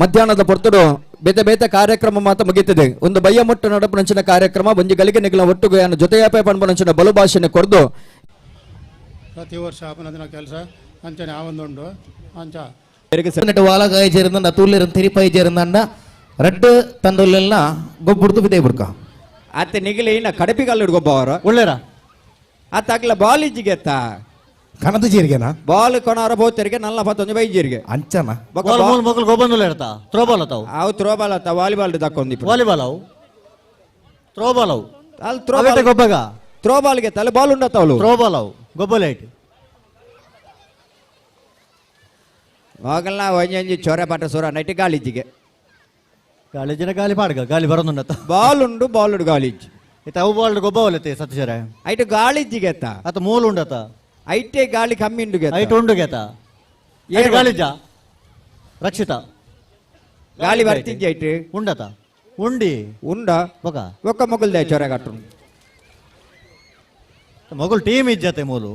ಮಧ್ಯಾಹ್ನದ ಪೊರ್ತುಡು ಬೇತೆ ಬೇತೆ ಕಾರ್ಯಕ್ರಮ ಮಾತ್ರ ಮುಗಿತಿದೆ. ಒಂದು ಬಯ್ಯಮೊಟ್ಟು ನಡಪನಂಚಿನ ಕಾರ್ಯಕ್ರಮ ಒಂಜಿ ಗಳಿಗೆ ನಿಗಲ ಒಟ್ಟುಗೆ ಜೊತೆಯಾಪೆ ಪಣಪನಂಚಿನ ಬಲು ಭಾಷೆನ ಕೊರ್ದು ಪ್ರತಿ ವರ್ಷ ಆಪನದಿನ ಕೆಲಸ ಅಂಚನೆ ಆವೊಂದುಂಡು ಅಂಚ ವಾಲಗಾಯ ചേരുന്നുണ്ട് അത്തൂരിൽ തിരിപ്പായി ചേരുന്നുണ്ട് റെഡ് തണ്ടുള്ള ಗೊಬ್ಬುಡ್ತು ವಿದೇ ಬುಡ್ಕ ಆತ ನಿಗಲಿ ಇನ್ನ ಕಡಪಿಗಲ್ಲ ಹಿಡ್ಕೊಬ್ಬ ಅವರು ಒಳ್ಳೆರ ಆತ ಆಗ್ಲ ಬಾಲಿಜಿಗೆ ಎತ್ತ ಕಣದ ಜೀರಿಗೆನಾ ಬಾಲ್ ಕೊನಾರ ಬೋತರಿಗೆ ನಲ್ಲ ಪತ್ತೊಂದು ಬೈಜಿರಿಗೆ ಅಂಚನ ಮೊಗಲ್ ಗೊಬ್ಬಂದುಲ್ಲ ಇರ್ತಾ ಥ್ರೋಬಾಲ್ ಅತಾವು ಅವು ಥ್ರೋಬಾಲ್ ಅತ್ತ ವಾಲಿಬಾಲ್ ದಕ್ಕೊಂದಿ ವಾಲಿಬಾಲ್ ಅವು ಥ್ರೋಬಾಲ್ ಅವು ಅಲ್ಲಿ ಥ್ರೋಬಾಲ್ ಗೊಬ್ಬಗ ಥ್ರೋಬಾಲ್ಗೆ ತಲೆ ಬಾಲ್ ಉಂಡತ್ತವಳು ಥ್ರೋಬಾಲ್ ಅವು ಗೊಬ್ಬಲೈಟ್ ಹೋಗಲ್ಲ ಒಂಜಿ ಚೊರೆ ಪಾಠ ಸೂರ ನೈಟ್ ಗಾಲಿಜಿಗೆ ಕಾಲೇಜಿನ ಗಾಲಿ ಪಾಡ್ಗ ಗಾಲಿ ಬರೋದುಂಡತ್ತ ಬಾಲ್ ಉಂಡು ಬಾಲ್ ಉಂಡು ಗಾಲಿಜ್ ಇತ್ತ ಅವು ಬಾಲ್ ಗೊಬ್ಬ ಹೊಲತೆ ಸತ್ಯಶರ ಐಟು ಗಾಳಿಜಿಗೆ ಎತ್ತ ಅತ್ತ ಮೂಲ ಉಂಡತ್ತ ಐಟೆ ಗಾಳಿ ಕಮ್ಮಿ ಉಂಡುಗೆ ಐಟ್ ಉಂಡು ಗೇತ ಏನ್ ಗಾಲಿಜ ರಕ್ಷಿತ ಗಾಳಿ ಬರ್ತಿದ್ದೆ ಐಟು ಉಂಡತ ಉಂಡಿ ಉಂಡ ಬೊಕ ಒಕ್ಕ ಮೊಗಲ್ದೆ ಚೊರೆ ಕಟ್ಟು ಮೊಗಲ್ ಟೀಮ್ ಇಜ್ಜತೆ ಮೂಲು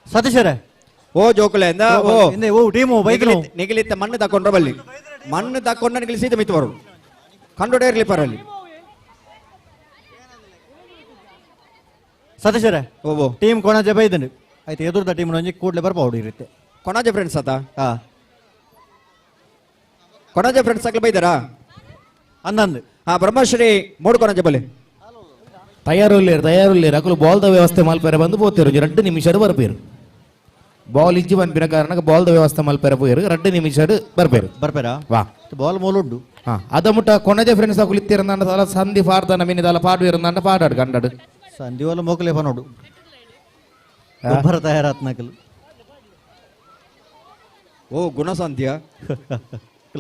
ಸತೀಶರೇ ಓ ಜೋಕುಲೆಂದ ಓ ಹಿಂದೆ ಓ ಟೀಮು ಬೈಕ್ ನಿಗಲಿತ್ತ ಮಣ್ಣು ತಕೊಂಡ್ರ ಬಲ್ಲಿ ಮಣ್ಣು ತಕೊಂಡ ನಿಗಲಿಸಿದ ಮಿತ್ತು ಬರು ಕಂಡುಡೇರ್ಲಿ ಪರಲ್ಲಿ ಸತೀಶರೇ ಓ ಟೀಮ್ ಕೊಣಜ ಬೈದನು ಆಯ್ತು ಎದುರ್ದ ಟೀಮ್ ಒಂಜಿ ಕೂಡ್ಲೆ ಬರ್ಬೋದು ಇರುತ್ತೆ ಕೊಣಾಜೆ ಫ್ರೆಂಡ್ಸ್ ಆತ ಹಾ ಕೊಣಾಜೆ ಫ್ರೆಂಡ್ಸ್ ಆಗ್ಲಿ ಬೈದಾರಾ ಅಂದಂದು ಹಾ ಬ್ರಹ್ಮಶ್ರೀ ಮೂಡು ಕೊಣಾಜೆ ಬಲ್ಲಿ ತಯಾರುಲ್ಲೇರು ಅಕಲು ಬಾಲ್ದ ವ್ಯವಸ್ಥೆ ಮಲ್ಪೇರ ಬಂದು ಪೋತಿರು 2 ನಿಮಿಷ ಬರ್ಪೇರು ಬಾಲ್ ಇಜ್ಜಿ ಬಂದಿನ ಕಾರಣ ಬಾಲ್ದ ವ್ಯವಸ್ಥೆ ಮಲ್ಪೇರ ಪೋಯರು 2 ನಿಮಿಷ ಬರ್ಪೇರು ಬರ್ಪೇರಾ ವಾ ಬಾಲ್ ಮೂಲುಂಡು ಹಾ ಅದ ಮುಟ್ಟ ಕೊಣಜೆ ಫ್ರೆಂಡ್ಸ್ ಅಕಲು ಇತ್ತಿರಂದ ತಲ ಸಂಧಿ ಪಾಡ್ತಾನ ಮಿನಿದಲ ಪಾಡು ಇರಂದ ಪಾಡಾಡು ಕಂಡಾಡು ಸಂಧಿವಲ್ಲ ಮೋಕಲೆ ಪನೋಡು ಗೊಬ್ಬರ ತಯಾರಾತ್ನಕಲು ಓ ಗುಣಸಂಧ್ಯ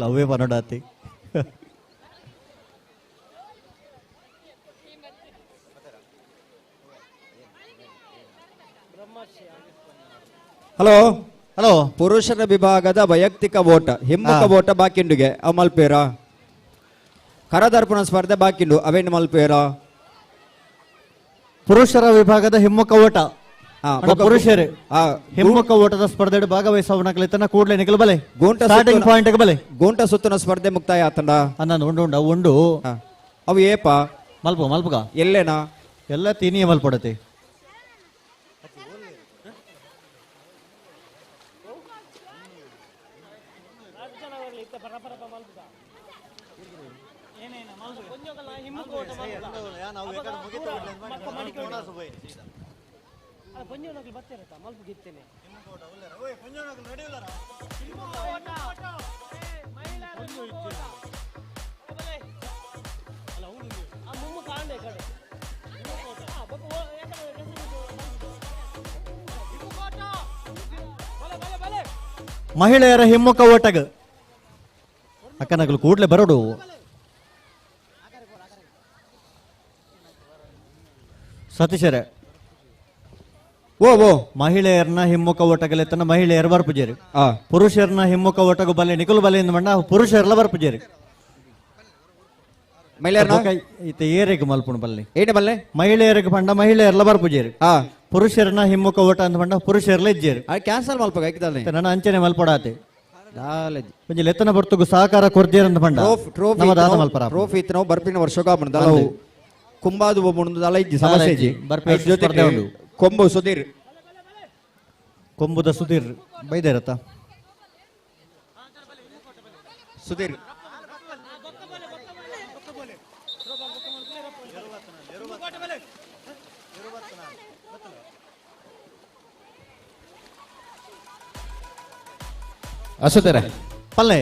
ಅವೇ ಪನೋಡಾತಿ ಹಲೋ ಹಲೋ ಪುರುಷರ ವಿಭಾಗದ ವೈಯಕ್ತಿಕ ಓಟ ಹಿಮ್ಮುಖ ಓಟ ಬಾಕಿಂಡುಗೆ ಅವ್ ಮಲ್ಪೇರ ಕರದರ್ಪಣ ಸ್ಪರ್ಧೆ ಬಾಕಿಂಡು ಅವೇನು ಮಲ್ಪೇರ ಪುರುಷರ ವಿಭಾಗದ ಹಿಮ್ಮುಖ ಓಟ ಪುರುಷರು ಹಿಮ್ಮುಖ ಓಟದ ಸ್ಪರ್ಧೆ ಭಾಗವಹಿಸವನಕ್ಲಿತನ ಕೂಡಲೇ ನಿಖಲ್ ಬಲೆ ಸ್ಟಾರ್ಟಿಂಗ್ ಪಾಯಿಂಟ್ ಬಲೆ ಗೋಂಟ ಸುತ್ತನ ಸ್ಪರ್ಧೆ ಮುಕ್ತಾಯ ಆತಂಡ ಅನ್ನೊಂದು ಉಂಡು ಉಂಡು ಅವು ಏಪ ಮಲ್ಪಗ ಎಲ್ಲೇನಾ ಎಲ್ಲ ತೀನಿಯ ಮಲ್ಪಡತೆ ಮಹಿಳೆಯರ ಹಿಮ್ಮುಖ ಓಟಗ ಅಕ್ಕನಗಲು ಕೂಡ್ಲೆ ಬರೋಡು ಸತೀಶರ ಓ ಓ ಮಹಿಳೆಯರನ್ನ ಹಿಮ್ಮುಖ ಓಟಗಲೆತ್ತನ ಮಹಿಳೆಯರು ಬರ್ಪುಜೇರಿ ಪುರುಷರನ್ನ ಹಿಮ್ಮುಖ ಓಟಗ ಬಲ್ಲೆ ನಿಕುಲು ಬಲ್ಲೆ ಇಂದ ಮಂಡ ಪುರುಷರೆಲ್ಲ ಬರ್ಪುಜೇರಿ ಈತ ಏರಿಗೆ ಮಲ್ಪುಣ ಬಲ್ಲೆ ಏನ ಬಲ್ಲೆ ಮಹಿಳೆಯರಿಗೆ ಪಂಡ ಮಹಿಳೆಯರೆಲ್ಲ ಬರ್ಪುಜೇರಿ ಪುರುಷರನ್ನ ಹಿಮ್ಮುಖ ಓಟ ಅಂತ ಪಂಡ ಪುರುಷರೆಲ್ಲ ಇಜ್ಜೇರಿ ಕ್ಯಾನ್ಸಲ್ ಮಲ್ಪಗ ಐಕ್ದಲ್ಲೆ ನನ್ನ ಅಂಚನೆ ಮಲ್ಪಡಾತೆ కొంచెం ఎత్తన బర్తుకు సహకార కొర్జేరంత పండ ಟ್ರೋಫಿ ಇತ್ತು ನಾವು ಬರ್ಪಿನ ವರ್ಷಕ ಬಂದಲ್ಲ ಕುಂಬಾದು ಮುಂದಲ್ಲ ಇಜ್ಜಿ ಸಮಸ್ಯೆ ಜೊತೆ ಕೊಂಬು ಸುಧೀರ್ ಕೊಂಬುದ ಸುಧೀರ್ ಬೈದೇರತ್ತ ಸುಧೀರ್ ಅಸುತ್ತಾರೆ ಪಲ್ಲೆ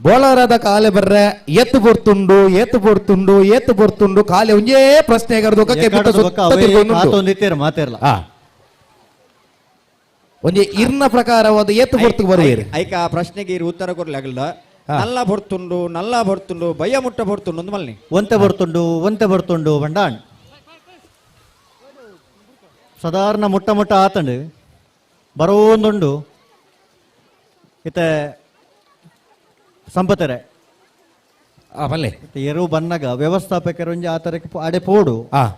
ಬೋಲರದ ಕಾಲೆ ಬರ್ರೆ ಎತ್ತು ಬೊರ್ತುಂಡು ಕಾಲೆ ಒಂಜೇ ಪ್ರಶ್ನೆ ಮಾತೇರ್ಲ ಒಂಜೆ ಇರ್ನ ಪ್ರಕಾರವಾದ ಎತ್ತು ಬೊರ್ತು ಬರುವೇರಿ ಐಕ ಆ ಪ್ರಶ್ನೆಗೆ ಉತ್ತರ ಕೊಡ್ಲಾಗಲ್ಲ ನಲ್ಲ ಬರ್ತುಂಡು ಭಯ ಮುಟ್ಟ ಬರ್ತುಂಡು ಒಂದು ಮಲ್ನಿ ಒಂತೆ ಬರ್ತುಂಡು ಬಂಡಾಣ್ ಸಾಧಾರಣ ಮುಟ್ಟ ಆತಂಡು ಬರೋಂದುಂಡು ಇತ ಸಂಪತ್ತರೆ ಬಲ್ಲೆ ಎರು ಬನ್ನಗ ವ್ಯವಸ್ಥಾಪಕರು ಒಂಜಿ ಆತರಕ್ಕೆ ಅಡೆ ಪೋಡು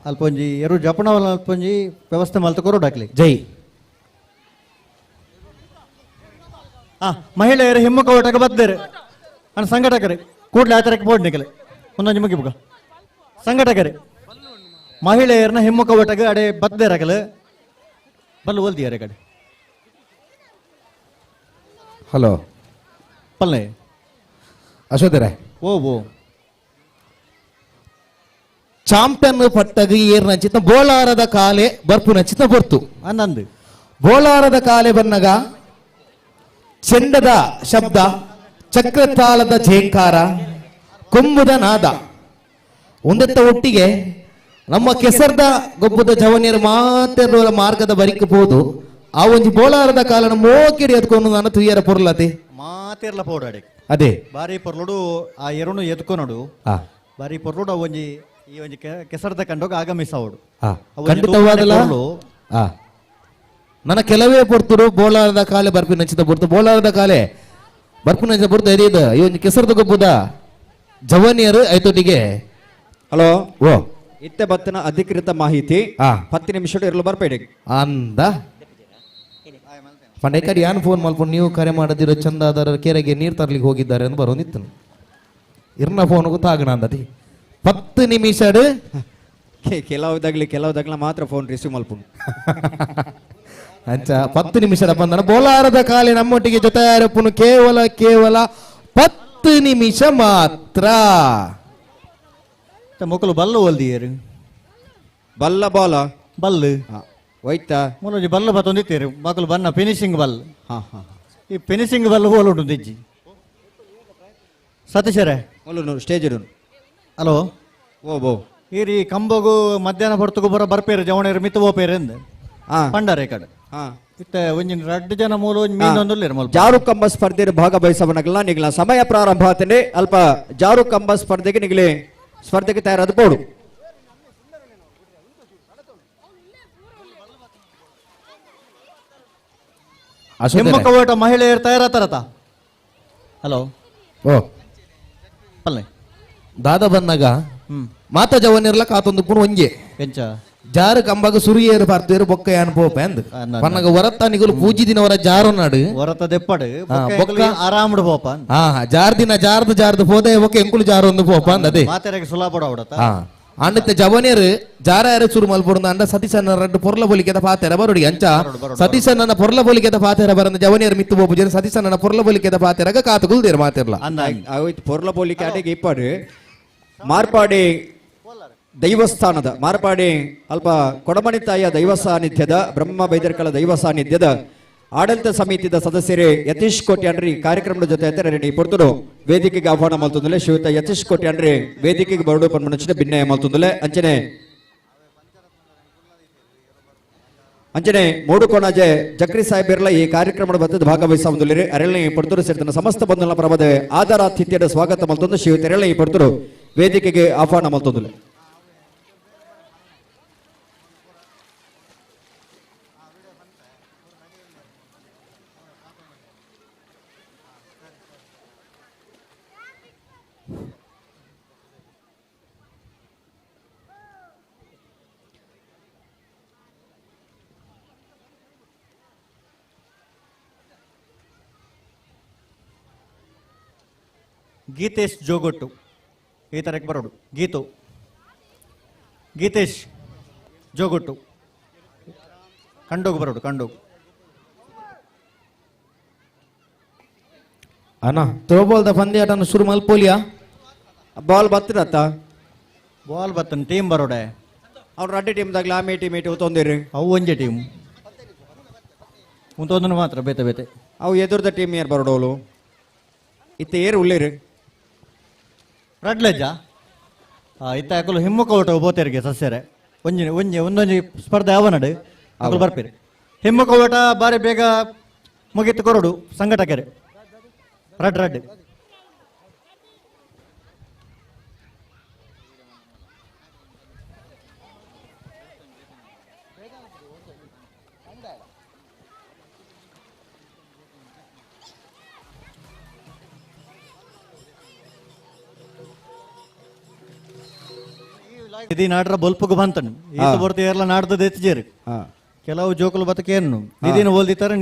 ಅಲ್ಪ ಒಂಜಿ ಎರು ಜಪಣವಲ್ಲ ಅಲ್ಪ ಒಂಜಿ ವ್ಯವಸ್ಥೆ ಮಲ್ತ ಕೊರೋಡು ಹಾಕ್ಲಿ ಜೈ ಮಹಿಳೆಯರು ಹಿಮ್ಮುಖ ಓಟಕ್ಕೆ ಬದ್ದೇರು ಅನ್ನ ಸಂಘಟಕರು ಕೂಡಲೇ ಆತರಕ್ಕೆ ಪೋಡ್ ನಿಕಲೆ ಒಂದೊಂದು ಮುಗಿಬುಗ ಸಂಘಟಕರು ಮಹಿಳೆಯರನ್ನ ಹಿಮ್ಮುಖ ಓಟಕ್ಕೆ ಅಡೆ ಬದ್ದೇರಕಲು ಬಲ್ಲು ಓಲ್ದಿಯಾರೆ ಕಡೆ ಹಲೋ ಪಲ್ಲೆ ಅಶೋಧರೆ ಓ ಚಾಂಪಿಯನ್ ಪಟ್ಟಗ ಏರ್ ನಚಿತ ಬೋಲಾರದ ಕಾಲೆ ಬರ್ಪು ನಚಿತ ಬರ್ತು ಅನ್ನಂದು ಬೋಲಾರದ ಕಾಲೆ ಬನ್ನಗ ಚೆಂಡದ ಶಬ್ದ ಚಕ್ರತಾಳದ ಝೇಂಕಾರ ಕೊಂಬುದ ನಾದ ಒಂದೆತ್ತ ಒಟ್ಟಿಗೆ ನಮ್ಮ ಕೆಸರ್ದ ಗೊಬ್ಬದ ಜವನಿಯರು ಮಾತ್ರ ಮಾರ್ಗದ ಬರಿಕಬಹುದು ಆ ಒಂಜಿ ಬೋಲಾರದ ಕಾಲನ ಮೋಕಿಡಿ ಎತ್ಕೊಂಡು ನಾನು ತುಯ್ಯರ ಪೊರ್ಲತೆ ಮಾತೇರ್ಲ ಪೋಡಾಡಿ ಅದೇ ಬಾರಿ ಪೊರ್ಲುಡು ಆ ಎರುನು ಎತ್ಕೊನೋಡು ಬಾರಿ ಪೊರ್ಲುಡು ಒಂಜಿ ಈ ಒಂಜಿ ಕೆಸರದ ಕಂಡೋಗ ಆಗಮಿಸವಡು ಖಂಡಿತವಾದಲ್ಲ ನನ್ನ ಕೆಲವೇ ಪೊರ್ತುಡು ಬೋಲಾರದ ಕಾಲೆ ಬರ್ಪಿ ನಚ್ಚಿದ ಪೊರ್ತು ಬೋಲಾರದ ಕಾಲೆ ಬರ್ಪು ನಚ್ಚಿದ ಪೊರ್ತು ಎದೆಯದ ಈ ಒಂದು ಕೆಸರದ ಗೊಬ್ಬದ ಜವನಿಯರು ಐತೊಟ್ಟಿಗೆ ಹಲೋ ಓ ಇತ್ತೆ ಬತ್ತಿನ ಅಧಿಕೃತ ಮಾಹಿತಿ 10 ನಿಮಿಷ ಇರಲು ಬರ್ಬೇಡಿ ಅಂದ ಪಂಡೆ ಕಡೆ ಯಾನ್ ಫೋನ್ ಮಾಡ್ಕೊಂಡು ನೀವು ಕರೆ ಮಾಡದಿರೋ ಚಂದಾದರ ಕೆರೆಗೆ ನೀರು ತರ್ಲಿಕ್ಕೆ ಹೋಗಿದ್ದಾರೆ ಅಂತ ಬರೋನಿತ್ತು ಇರ್ನ ಫೋನ್ ಗೊತ್ತಾಗಣ ಅಂದತಿ 10 ನಿಮಿಷ ಕೆಲವುದಾಗ್ಲಿ ಮಾತ್ರ ಫೋನ್ ರಿಸೀವ್ ಮಲ್ಪುಂಡು ಅಂಚ 10 ನಿಮಿಷದ ಬಂದನ ಬೋಲಾರದ ಕಾಲೆ ನಮ್ಮೊಟ್ಟಿಗೆ ಜೊತೆ ಯಾರಪ್ಪನು ಕೇವಲ 10 ನಿಮಿಷ ಮಾತ್ರ ಮೊಕ್ಕಲು ಬಲ್ಲು ಒಲ್ದಿಯರು ಬಲ್ಲ ಬಾಲ ಬಲ್ಲು ಹೋಯ್ತಾ ಮೂಲಜಿ ಬಲ್ಲು ಬತ್ತೊಂದಿತ್ತೇರು ಮಕ್ಕಳು ಬನ್ನ ಫಿನಿಶಿಂಗ್ ಬಲ್ ಈ ಫಿನಿಶಿಂಗ್ ಬಲ್ ಹೋಲುಂಟು ದಿಜ್ಜಿ ಸತೀಶರೇ ಸ್ಟೇಜ್ ಹಲೋ ಓ ಈರಿ ಕಂಬಗು ಮಧ್ಯಾಹ್ನ ಹೊರತುಗು ಬರ್ಪೇರು ಜವಣೇರು ಮಿತ್ತು ಓಪೇರು ಎಂದ ಪಂಡಾರೆ ಕಡೆ ಇತ್ತ ಒಂಜಿನ 2 ಜನ ಮೂಲ ಮೀನೊಂದು ಜಾರು ಕಂಬ ಸ್ಪರ್ಧೆ ಭಾಗವಹಿಸವನಗಲ್ಲ ನಿಗಲ ಸಮಯ ಪ್ರಾರಂಭ ಆತನೆ ಅಲ್ಪ ಜಾರು ಕಂಬ ಸ್ಪರ್ಧೆಗೆ ನಿಗಲಿ ಸ್ಪರ್ಧೆಗೆ ತಯಾರಾದ ಬೋಡು ಅಶೋಕ್ ಹಿಮ್ಮುಖ ಓಟ ಮಹಿಳೆಯರು ತಯಾರಾತಾರತ ಹಲೋ ಓ ಅಲ್ಲೇ ದಾದ ಬನ್ನಗ ಹ್ಮ್ ಮಾತ ಜವನಿರ್ಲ ಕಾತೊಂದು ಪುಣ ಒಂಜೆ ಎಂಚ ಜಾರು ಕಂಬಾಗ ಸುರಿಯೇರು ಪಾರ್ತೇರು ಬೊಕ್ಕ ಯಾನ್ ಪೋಪ ಎಂದ್ ಪನ್ನಗ ಹೊರತ್ತ ನಿಗುಲು ಪೂಜಿ ದಿನವರ ಜಾರು ನಾಡು ಹೊರತ ದೆಪ್ಪಡು ಬೊಕ್ಕ ಆರಾಮಡು ಪೋಪ ಹಾ ಜಾರ್ ದಿನ ಜಾರ್ದು ಪೋದೆ ಬೊಕ್ಕ ಎಂಕುಲು ಜಾರು ಒಂದು ಪೋಪ ಅಂದ್ ಅದೇ ಮಾತೆರೆಗೆ ಸುಲಭ ಅವಡತ ಹಾ ಅಂಡತ್ತೆ ಜವನೇರು ಜಾರ ಯಾರು ಸುರು ಮಲ್ಪುರ್ದ ಅಂಡ ಸತೀಶನ ರಡ್ಡು ಪೊರ್ಲ ಬೋಲಿಕೆದ ಪಾತೆರ ಬರುಡಿ ಅಂಚ ಸತೀಶನ ಪೊರ್ಲ ಬೋಲಿಕೆದ ಪಾತೆರ ಬರಂದ ಜವನೇರು ಮಿತ್ತು ಬೋಪು ಜನ ಸತೀಶನ ಪೊರ್ಲ ಬೋಲಿಕೆದ ಪಾತೆರಗ ಕಾತು ಗುಲ್ದೇರು ಮಾತಿರ್ಲ ಅಂದ ಆಗೋಯ್ತು ಪೊರ್ಲ ಪೋಲಿಕೆ ಆಟೆಗೆ ಇಪ್ಪಾಡು ಮಾರ್ಪಾಡಿ ದೈವಸ್ಥಾನದ ಮಾರ್ಪಾಡಿ ಅಲ್ಪ ಕೊಡಮಣಿ ತಾಯಿಯ ದೈವ ಸಾನ್ನಿಧ್ಯದ ಬ್ರಹ್ಮ ಬೈದರ್ಕಳ ದೈವ ಸಾನ್ನಿಧ್ಯದ ಆಡಳಿತ ಸಮಿತಿದ ಸದಸ್ಯರೇ ಯತೀಶ್ ಕೋಟ್ಯಾನ್ರಿ ಕಾರ್ಯಕ್ರಮದ ಜೊತೆ ರೆಡಿ ಪೊರ್ತರು ವೇದಿಕೆಗೆ ಆಹ್ವಾನ ಮಲ್ತೊಂದಲೆ ಶ್ರೀಯುತ ಯತೀಶ್ ಕೋಟ್ಯಾನ್ರಿ ವೇದಿಕೆಗೆ ಬರಡು ಪನ್ಮನಚಿನ ಭಿನ್ನಯ ಮಲ್ತೊಂದಲೆ ಅಂಚನೆ ಮೂಡು ಕೊಣಾಜೆ ಜಕ್ರಿ ಸಾಹೇಬಿರ್ಲ ಈ ಕಾರ್ಯಕ್ರಮದ ಬತ್ತದ ಭಾಗವಹಿಸುವುದಿಲ್ಲ ಅರಳನೆ ಪೊರ್ತರು ಸೇರಿದ ಸಮಸ್ತ ಬಂಧುಗಳ ಪ್ರಭದ ಆಧಾರಾತಿಥ್ಯದ ಸ್ವಾಗತ ಮಲ್ತೊಂದು ಶ್ರೀಯುತ ಅರಳನೆ ಪೊರ್ತರು ವೇದಿಕೆಗೆ ಆಹ್ವಾನ ಮಲ್ತೊಂದಲೆ ಗೀತೇಶ್ ಜೋಗೊಟ್ಟು ಈ ತರಕ್ಕೆ ಬರೋಡು ಗೀತೇಶ್ ಜೋಗೊಟ್ಟು ಕಂಡೋಗು ಬರೋಡು ಕಂಡೋಗು ಅಣ್ಣ ಥ್ರೋಬಾಲ್ದ ಪಂದ್ಯಾಟನ ಶುರು ಮಲ್ಪೋಲಿಯಾ ಬಾಲ್ ಬತ್ತಿರತ್ತ ಬಾಲ್ ಬತ್ತನ್ ಟೀಮ್ ಬರೋಡೆ ಅವ್ರು ರಡ್ಡಿ ಟೀಮ್ದಾಗ್ಲ ಆಮೆ ಟೀಮ್ ಇಟ್ಟು ತೊಂದಿರಿ ಅವು ಒಂಜೆ ಟೀಮ್ ಉಂತೊಂದನ್ನು ಮಾತ್ರ ಬೇತೆ ಬೇತೆ ಅವು ಎದುರ್ದ ಟೀಮ್ ಏರ್ ಬರೋಡೋಲು ಇತ್ತ ಏರು ಉಳ್ಳಿರಿ ರಡ್ಲೆಜ್ಜ ಇತ್ತ ಹಾಕಲು ಹಿಮ್ಮುಖ ಓಟ ಬೋತೆರಿಗೆ ಸಸ್ಯರೆ ಒಂದೊಂದು ಸ್ಪರ್ಧೆ ಅವನಡು ಹಾಕಲು ಬರ್ಪೇರಿ ಹಿಮ್ಮುಖ ಓಟ ಬಾರಿ ಬೇಗ ಮುಗಿತು ಕೊರಡು ಸಂಘಟಕರೆ ರಡ್ ఇది నాడ్ర బొల్పుకు ಬಂತನು ಈತ ಬರ್ತಿ ಎಲ್ಲ ನಾಡ್ದು ಎತ್ತಿಜೇರು ಕೆಲವು ಜೋಕುಲು ಬತಕೇನು ನಿಧಿನ ಓಲ್ದಿತಾರೆ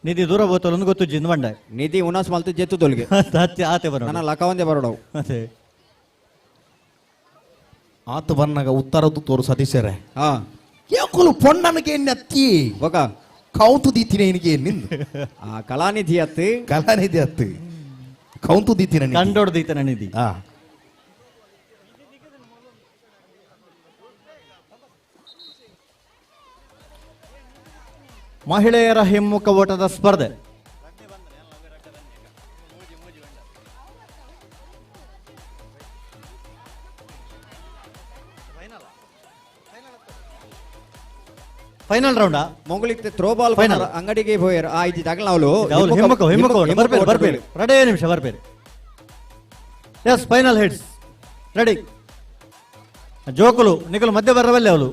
ನಿಧಿ ದೂರ ಬೋತಲು ಗೊತ್ತು ಜಿಂದ್ ಬಂಡ ನಿಧಿ ಉನಾಸ್ ಮಲ್ತು ಜೆತ್ತು ತೊಲ್ಗೆ ಆತೆ ಬರೋ ನನ್ನ ಲಕವಂದೆ ಬರೋಡವು ಅದೇ ಆತ ಬನ್ನಾಗ ಉತ್ತರದ್ದು ತೋರು ಸತೀಶರೇ ಹಾ ಯಾಕಲು ಪೊಣ್ಣನಿಗೆ ಅತ್ತಿ ಬೊಕ ಕೌಂತು ದೀತಿನ ಏನಿಗೆ ನಿಂದು ಆ ಕಲಾನಿಧಿ ಅತ್ತು ಕಲಾನಿಧಿ ಅತ್ತು ಕೌಂತು ದೀತಿನ ಕಂಡೋಡ್ದೈತೆ ನಿಧಿ ಹಾ ಮಹಿಳೆಯರ ಹಿಮ್ಮುಖ ಓಟದ ಸ್ಪರ್ಧೆ ಫೈನಲ್ ರೌಂಡಾ ಮೊಂಗುಳಿಗೆ ಥ್ರೋಬಾಲ್ Final. ಅಂಗಡಿಗೆ ಹೋಯರ್ ಆ ಇದು ತಗಲ ಅವಳು ಹಿಮ್ಮುಖ ಬರ್ಬೇರು ರೆಡೇ ನಿಮಿಷ ಬರ್ಬೇರು ಎಸ್ ಫೈನಲ್ ಹಿಟ್ಸ್ ರೆಡಿ ಜೋಕುಲು ನಿಖಲು ಮಧ್ಯ ಬರವಲ್ಲೇ ಅವಳು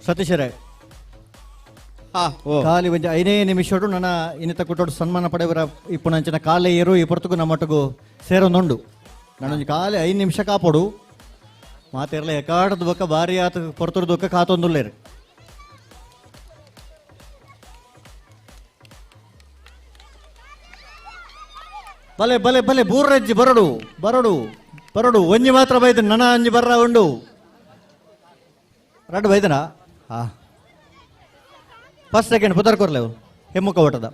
ಸತೀಶರೇ ಖಾಲಿ ಒಂಜಿ 5 ನಿಮಿಷಡು ನನ್ನ ಇನ್ನಿತ ಕುಟ್ಟೋಡು ಸನ್ಮಾನ ಪಡೆಯವರ ಇಪ್ಪು ನಂಚಿನ ಕಾಲೇ ಏರು ಈ ಪೊರ್ತುಕು ನಮ್ಮೊಟ್ಟಗು ಸೇರೊಂದುಂಡು ನನ್ನೊಂದು ಖಾಲಿ 5 ನಿಮಿಷ ಕಾಪೋಡು ಮಾತಿರಲ್ಲ ಎಕಾಡದ ಬೊಕ್ಕ ಭಾರಿ ಆತ ಪೊರ್ತುರ್ದು ಬೊಕ್ಕ ಕಾತೊಂದುಲ್ಲೇರು ಬಲೆ ಬಲೆ ಬಲೆ ಬೂರ್ರಜ್ಜಿ ಬರಡು ಒಂಜಿ ಮಾತ್ರ ಬೈದ ನನ್ನ ಅಂಜಿ ಬರ್ರ ಉಂಡು ರಡ್ ಬೈದನಾ ಹಾ ಫಸ್ಟ್ ಸೆಕೆಂಡ್ ಪುದರ್ ಕೊರ್ಲೆವು ಹಿಮ್ಮುಖ ಓಟದ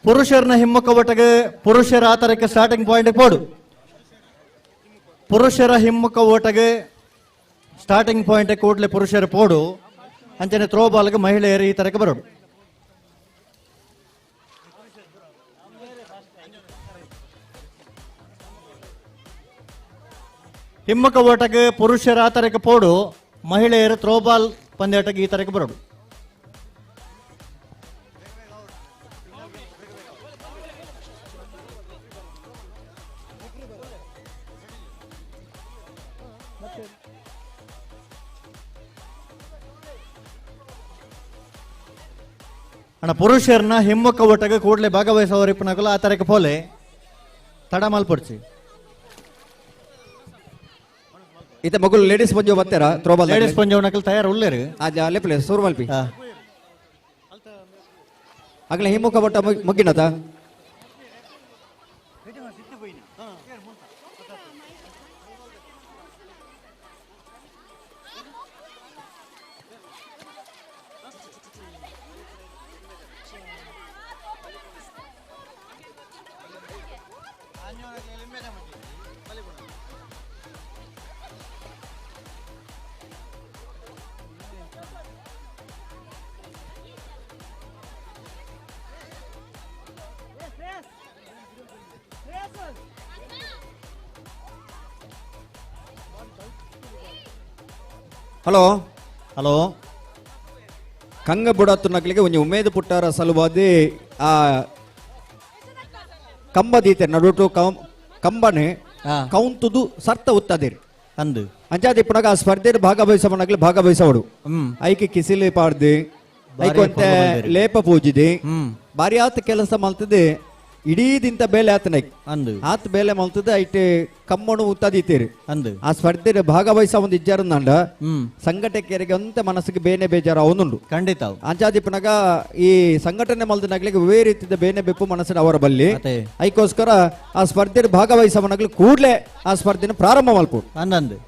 ಪುರುಷರನ ಹಿಮ್ಮುಖ ಓಟಗೆ ಪುರುಷರ ಆತರಕ್ಕೆ ಸ್ಟಾರ್ಟಿಂಗ್ ಪಾಯಿಂಟ್ ಪೋಡು ಪುರುಷರ ಹಿಮ್ಮುಖ ಓಟಗೆ ಸ್ಟಾರ್ಟಿಂಗ್ ಪಾಯಿಂಟ್ ಕೂಡಲೇ ಪುರುಷರು ಪೋಡು ಅಂಚನೆ ಥ್ರೋ ಬಾಲ್ಗೆ ಮಹಿಳೆಯರು ಈ ತರಕ್ಕೆ ಬರೋಡು ಹಿಮ್ಮುಖ ಓಟಕ್ಕೆ ಪುರುಷರ ಆತರಕ್ಕೆ ಪೋಡು ಮಹಿಳೆಯರು ಥ್ರೋಬಾಲ್ ಪಂದ್ಯಾಟಕ್ಕೆ ಈ ತರಕ್ಕೆ ಬರೋಡು ಅಣ್ಣ ಪುರುಷರನ್ನ ಹಿಮ್ಮುಖ ಓಟಗ ಕೂಡಲೇ ಭಾಗವಹಿಸುವವರು ಇಪ್ಪನಾಗಲ್ಲ ಆ ತರಕ್ಕೆ ಪೋಲೆ ತಡ ಮಾಲ್ಪಡ್ಸಿ ಇತ ಮಗುಲು ಲೇಡೀಸ್ ಪಂಜು ಬರ್ತಾರ ಥ್ರೋಬಾಲ್ ಲೇಡೀಸ್ ಪಂಜವನಕಲ್ ತಯಾರು ಉಳ್ಳೇರು ಅದ ಲೆಪ್ಲೆ ಸೂರ್ ಮಲ್ಪಿ ಆಗ್ಲೇ ಹಿಮ್ಮುಖ ಬಟ್ಟ ಮುಗ್ಗಿನತ ಹಲೋ ಹಲೋ ಕಂಗ ಬುಡತ್ತು ನಗಲಿಗೆ ಒಂಜಿ ಉಮೇದು ಪುಟ್ಟಾರ ಸಲುವಾದಿ ಆ ಕಂಬ ದೀತೆ ನಡುಟು ಕಂಬನೆ ಕೌಂತುದು ಸರ್ತ ಉತ್ತದಿರಿ ಅಂದು ಅಂಚಾದಿ ಪುನಗ ಆ ಸ್ಪರ್ಧೆಯಲ್ಲಿ ಭಾಗವಹಿಸವನಾಗ್ಲಿ ಭಾಗವಹಿಸವಡು ಐಕಿ ಕಿಸಿಲಿ ಪಾಡ್ದು ಐಕೊಂತೆ ಲೇಪ ಪೂಜಿದೆ ಬಾರಿ ಆತ ಕೆಲಸ ಮಲ್ತದೆ ಇಡೀ ದಿಂತ ಬೇಲೆ ಆತನ ಅಂದು ಆತ ಬೇಲೆ ಮಲ್ತದೆ ಐಟೆ ಕಮ್ಮಣು ಉತ್ತದೀತೀರಿ ಅಂದು ಆ ಸ್ಪರ್ಧೆಯಲ್ಲಿ ಭಾಗವಹಿಸ ಒಂದು ಇಜ್ಜಾರಂದಂಡ ಸಂಘಟಕರಿಗೆ ಅಂತ ಮನಸ್ಸಿಗೆ ಬೇನೆ ಬೇಜಾರು ಅವನುಂಡು ಖಂಡಿತ ಅಂಚಾದಿಪ್ಪನಾಗ ಈ ಸಂಘಟನೆ ಮಲ್ದಿನಾಗ್ಲಿಕ್ಕೆ ವೇ ರೀತಿಯ ಬೇನೆ ಬೆಪ್ಪು ಮನಸ್ಸಿನ ಅವರ ಬಲ್ಲಿ ಐಕೋಸ್ಕರ ಆ ಸ್ಪರ್ಧೆಯಲ್ಲಿ ಭಾಗವಹಿಸವನಾಗ್ಲಿ ಕೂಡ್ಲೆ ಆ ಸ್ಪರ್ಧೆನ ಪ್ರಾರಂಭ ಮಲ್ಪು ಅಂದಂದು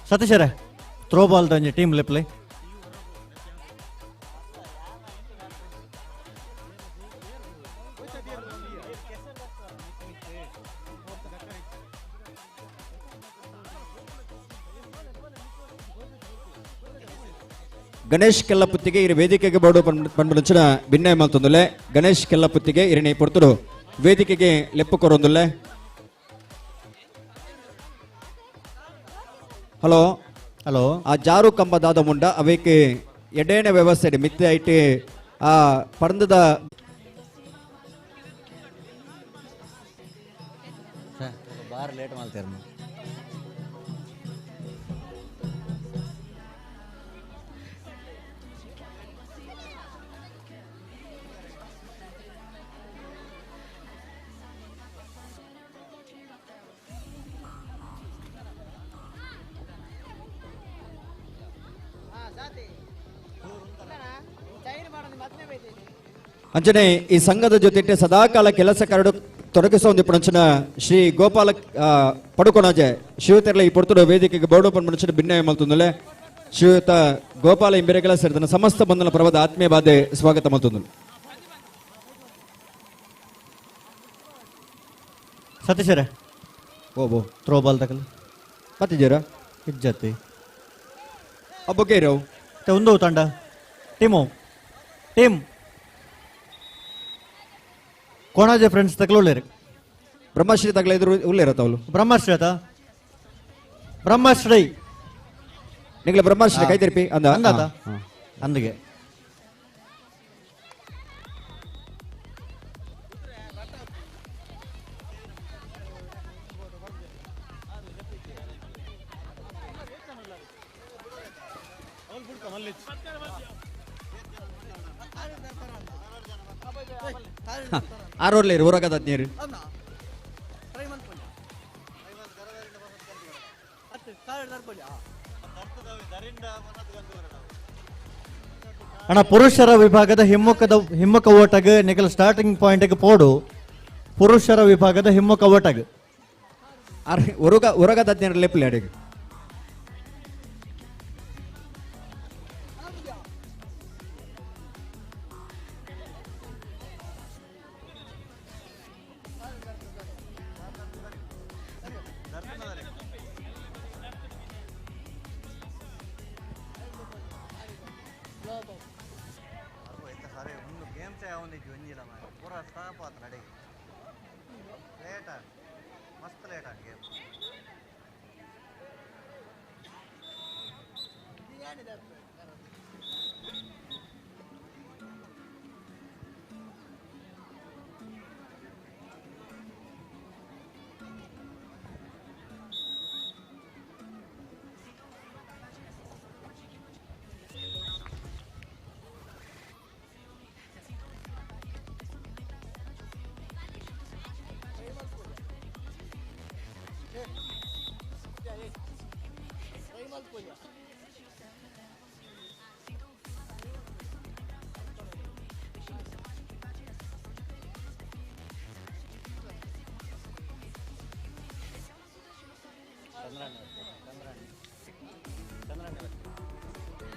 ಸತೀಶರೇ ಥ್ರೋಬಾಲ್ ದಂಜಿ ಟೀಮ್ ಲೆಪ್ಲೆ ಗಣೇಶ್ ಕೆಲ್ಲಪುತ್ತಿಗೆ ಇರು ವೇದಿಕೆಗೆ ಬೋರ್ಡು ಪಂಡ್ಬಿಡಿಂచిన ಭಿನ್ನಯ ಮಲ್ತೊಂದುಲ್ಲೆ ಗಣೇಶ್ ಕೆಲ್ಲಪುತ್ತಿಗೆ ಇರಿನಿ ಪೊರ್ತುಡು ವೇದಿಕೆಗೆ ಲೆಪ್ಪು ಕೊರೊಂದುಲ್ಲೆ ಹಲೋ ಹಲೋ ಆ ಜಾರು ಕಂಬದಾದ ಮುಂಡ ಅವಕ್ಕೆ ಎಡೇನ ವ್ಯವಸ್ಥೆ ಮಿತ್ತೆ ಐಟಿ ಆ ಪರಂದದ ಬಾರ್ ಲೇಟ್ ಮಾಡ್ತೀರ ಅಂಚನೆ ಈ ಸಂಘದ ಜೊತೆ ಸದಾಕಾಲ ಕೆಲಸ ಕರಡು ತೊಡಗಿಸುವ ಪುಣಂಚನ ಶ್ರೀ ಗೋಪಾಲ ಪಡುಕೊಣಾಜೆ ಶಿವತೆರಲ ಈ ಪೊರ್ತುಡು ವೇದಿಕೆಗೆ ಬೋರ್ಡು ಪಂಚನ ಭಿನ್ನಯ ಮಲ್ತೊಂದುಲ್ಲೆ ಶ್ರೀಯುತ ಗೋಪಾಲ ಇಂಬೆರೆಗಳ ಸೇರಿದ ಸಮಸ್ತ ಬಂಧನ ಪ್ರವಾದ ಆತ್ಮೀಯ ಬಾಧೆ ಸ್ವಾಗತ ಮಲ್ತೊಂದು ಸತೀಶರೇ ಓ ಥ್ರೋಬಾಲ್ ತಕಲ್ ಮತ್ತಿದ್ದೀರಾ ಇಜ್ಜತಿ ಹಬ್ಬಕ್ಕೆ ಇರೋ ಒಂದು ತಂಡ ಟೀಮ್ कोणाचे फ्रेंड्स तकलो ले रे ಬ್ರಹ್ಮಶ್ರೀ ತಗಲ ಎದುರು ಉಳ್ಳೇರತ್ತವಳು ಬ್ರಹ್ಮಶ್ರೀ ಆತ ಬ್ರಹ್ಮಶ್ರೀ ನಿಂಗ್ಲ ಬ್ರಹ್ಮಶ್ರೀ ಕೈ ತೆರಪಿ ಅಂದಾತ ಅಂದಿಗೆ ಆರೋರ್ಲೇರು ಊರಾಗದ ನೀರು ಅಣ್ಣ ಪುರುಷರ ವಿಭಾಗದ ಹಿಮ್ಮುಖ ಓಟಗ ನಿಖಲ್ ಸ್ಟಾರ್ಟಿಂಗ್ ಪಾಯಿಂಟ್ ಪೋಡು ಪುರುಷರ ವಿಭಾಗದ ಹಿಮ್ಮುಖ ಓಟಗ ಉರಗದ ನೀರು ಲೆಪ್ಲೆ ಅಡಿಗೆ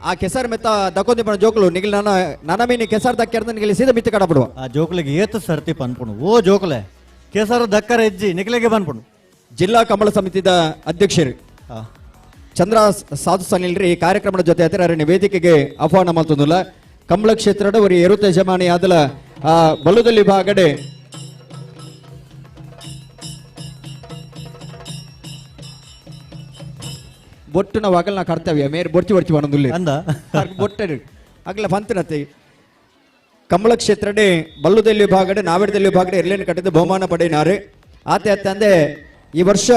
ಆ ಕೆಸರ್ ಮೆತ್ತ ದಕ್ಕೊಂದಿ ಪಣ ಜೋಕುಲು ನಿಗಿಲ್ ನನ್ನ ಮೀನಿ ಕೆಸರ್ ದಕ್ಕೆರ್ದ ನಿಗಿಲ್ ಸೀದಾ ಮಿತ್ತ ಕಡಪಡುವ ಆ ಜೋಕುಲಿಗೆ ಏತು ಸರ್ತಿ ಪನ್ಪುಣು ಓ ಜೋಕುಲೆ ಕೇಸರು ದಕ್ಕರ ಹೆಜ್ಜಿ ನಿಖಿಲಿಗೆ ಬನ್ಪುಣು ಜಿಲ್ಲಾ ಕಮಲ ಸಮಿತಿದ ಅಧ್ಯಕ್ಷರು ಚಂದ್ರ ಸಾಧು ಸನಿಲ್ರಿ ಈ ಕಾರ್ಯಕ್ರಮದ ಜೊತೆ ಹತ್ತಿರ ವೇದಿಕೆಗೆ ಆಹ್ವಾನ ಮಾಡ್ತಂದಿಲ್ಲ ಕಂಬಳ ಕ್ಷೇತ್ರದ ಒಂದು ಎರುತ ಯಜಮಾನಿ ಆದಲ ಬಲುದಲ್ಲಿ ಭಾಗಡೆ ಬೊಟ್ಟುನ ವಾಗಲ್ನ ಕರ್ತವ್ಯ ಮೇರೆ ಬೊಡ್ಚಿ ಬಣ್ಣದುಲ್ಲ ಅಂದ ಬೊಟ್ಟೆ ಆಗ್ಲ ಪಂತನತೆ ಕಂಬಳ ಕ್ಷೇತ್ರಡೆ ಬಲ್ಲುದಲ್ಲಿ ಭಾಗಡೆ ನಾವೇಡದಲ್ಲಿ ಭಾಗಡೆ ಎರಲೇನು ಕಟ್ಟಿದ ಬಹುಮಾನ ಪಡೆಯಿನಾರೆ ಆತೆ ಅತ್ತೆ ಅಂದೆ ಈ ವರ್ಷ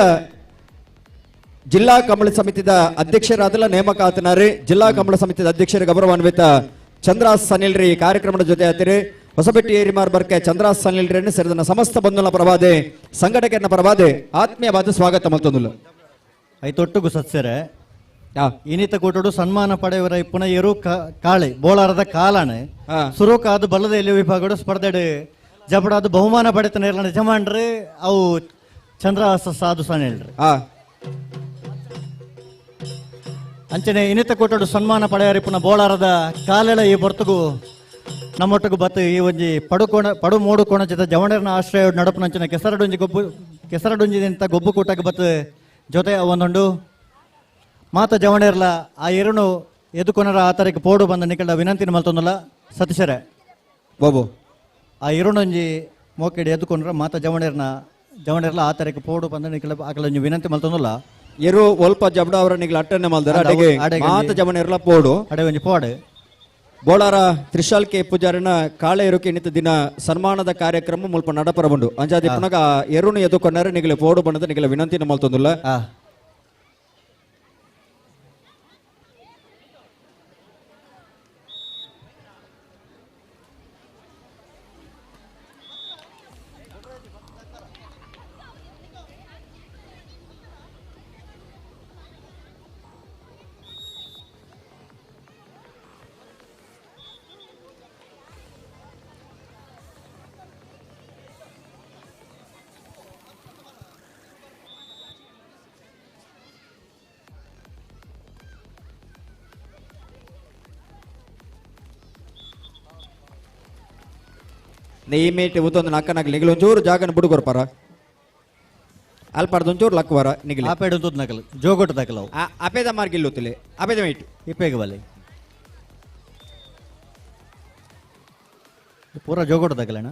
ಜಿಲ್ಲಾ ಕಮಲ ಸಮಿತಿದ ಅಧ್ಯಕ್ಷರಾದಲ್ಲ ನೇಮಕ ಆತನಾರೆ ಜಿಲ್ಲಾ ಕಮಲ ಸಮಿತಿದ ಅಧ್ಯಕ್ಷರ ಗೌರವಾನ್ವಿತ ಚಂದ್ರಾಸ್ ಸನಿಲ್ರಿ ಈ ಕಾರ್ಯಕ್ರಮದ ಜೊತೆ ಆತಿರಿ ಹೊಸಬೆಟ್ಟಿ ಏರಿಮಾರ್ ಬರ್ಕೆ ಚಂದ್ರಾಸ್ ಸನಿಲ್ರಿಯನ್ನು ಸೇರಿದ ಸಮಸ್ತ ಬಂಧುನ ಪರವಾದೆ ಸಂಘಟಕರನ್ನ ಪರವಾದೆ ಆತ್ಮೀಯವಾದ ಸ್ವಾಗತ ಮತ್ತೊಂದು ಐತೊಟ್ಟುಗು ಸತ್ಸರೆ ಇನಿತ ಕೂಟಡು ಸನ್ಮಾನ ಪಡೆಯವರ ಪುನಃ ಎರು ಕಾಳೆ ಬೋಳಾರದ ಕಾಲಾಣೆ ಸುರೋಕಾದ ಬಲ್ಲದ ಎಲ್ಲಿ ವಿಭಾಗಡು ಸ್ಪರ್ಧೆಡು ಜಬಡಾದ ಬಹುಮಾನ ಪಡೆತ ನೇರ್ಲ ಯಜಮಾನ್ರಿ ಅವು ಚಂದ್ರಹಾಸ ಸಾಧು ಸನ್ ಹೇಳ್ರಿ ಅಂಚನೆ ಇನಿತ ಕೂಟಡು ಸನ್ಮಾನ ಪಡೆಯವರಿ ಪುನಃ ಬೋಳಾರದ ಕಾಲೆಳ ಈ ಬರ್ತುಗು ನಮ್ಮೊಟ್ಟಿಗೂ ಬತ್ತು ಈ ಒಂಜಿ ಪಡು ಮೂಡು ಕೋಣ ಜೊತೆ ಜವಣರ್ನ ಆಶ್ರಯ ನಡಪನಂಚಿನ ಕೆಸರಡುಂಜಿದಂತ ಗೊಬ್ಬು ಕೂಟಕ್ಕೆ ಬತ್ತು ಜೊತೆ ಒಂದೊಂದು ಮಾತ ಜವಣೇರ್ಲ ಆ ಎರನು ಎದುಕೊನರ ಆತರಿಗೆ ಪೋಡು ಬಂದ ನಿಕಳ ವಿನಂತಿನ ಮಲ್ತೊಂದಲ್ಲ ಸತೀಶರೇ ಬಾಬು ಆ ಎರಡೊಂಜಿ ಮೋಕೆಡಿ ಎದುಕೊಂಡ್ರ ಮಾತ ಜವಣೇರ್ಲ ಆತರಿಗೆ ಪೋಡು ಬಂದ ನಿಕಳ ಆಕಲೊಂಜಿ ವಿನಂತಿ ಮಲ್ತೊಂದಲ್ಲ ಎರು ಒಲ್ಪ ಜಬಡ ಅವರ ನಿಗ್ಲ ಅಟ್ಟನೆ ಮಲ್ದರ ಅಡೆಗೆ ಮಾತ ಜಮನೆರ್ಲ ಪೋಡು ಅಡೆ ಒಂಜಿ ಪೋಡು ಬೋಳಾರ ತ್ರಿಶಾಲ್ ಕೆ ಪೂಜಾರಿನ ಕಾಳೆ ಎರುಕೆ ನಿಂತ ದಿನ ಸನ್ಮಾನದ ಕಾರ್ಯಕ್ರಮ ಮುಲ್ಪ ನಡಪರಬಂಡು ಅಂಜಾದಿ ಪುನಗ ಎರುನು ಎದುಕೊಂಡರೆ ನಿಗಲೆ ಪೋಡು ಬಣ್ಣದ ನಿಗಲ ವಿನಂತಿನ ಮಲ್ತೊಂದುಲ್ಲ ನೇಮೇಟ್ ಉತ್ತೊಂದು ನಕ್ಕನಾಗ ನಿಗಲ ಒಂಚೂರು ಜಾಗನ ಬುಡುಗೊರ್ಪಾರ ಅಲ್ಪಾರ್ದು ಒಂಚೂರು ಲಕ್ವಾರ ನಿಗಲಿ ಆಪೇಡು ಅಂತದ್ದು ನಕಲು ಜೋಗೊಟ್ಟು ದಕಲವು ಅಪೇದ ಮಾರ್ಗಿಲ್ಲುತ್ತಿಲ್ಲ ಅಪೇದ ಮೇಟು ಇಪ್ಪೇಗ ಬಲ್ಲಿ ಪೂರ ಜೋಗೊಟ್ಟು ದಕಲೇನ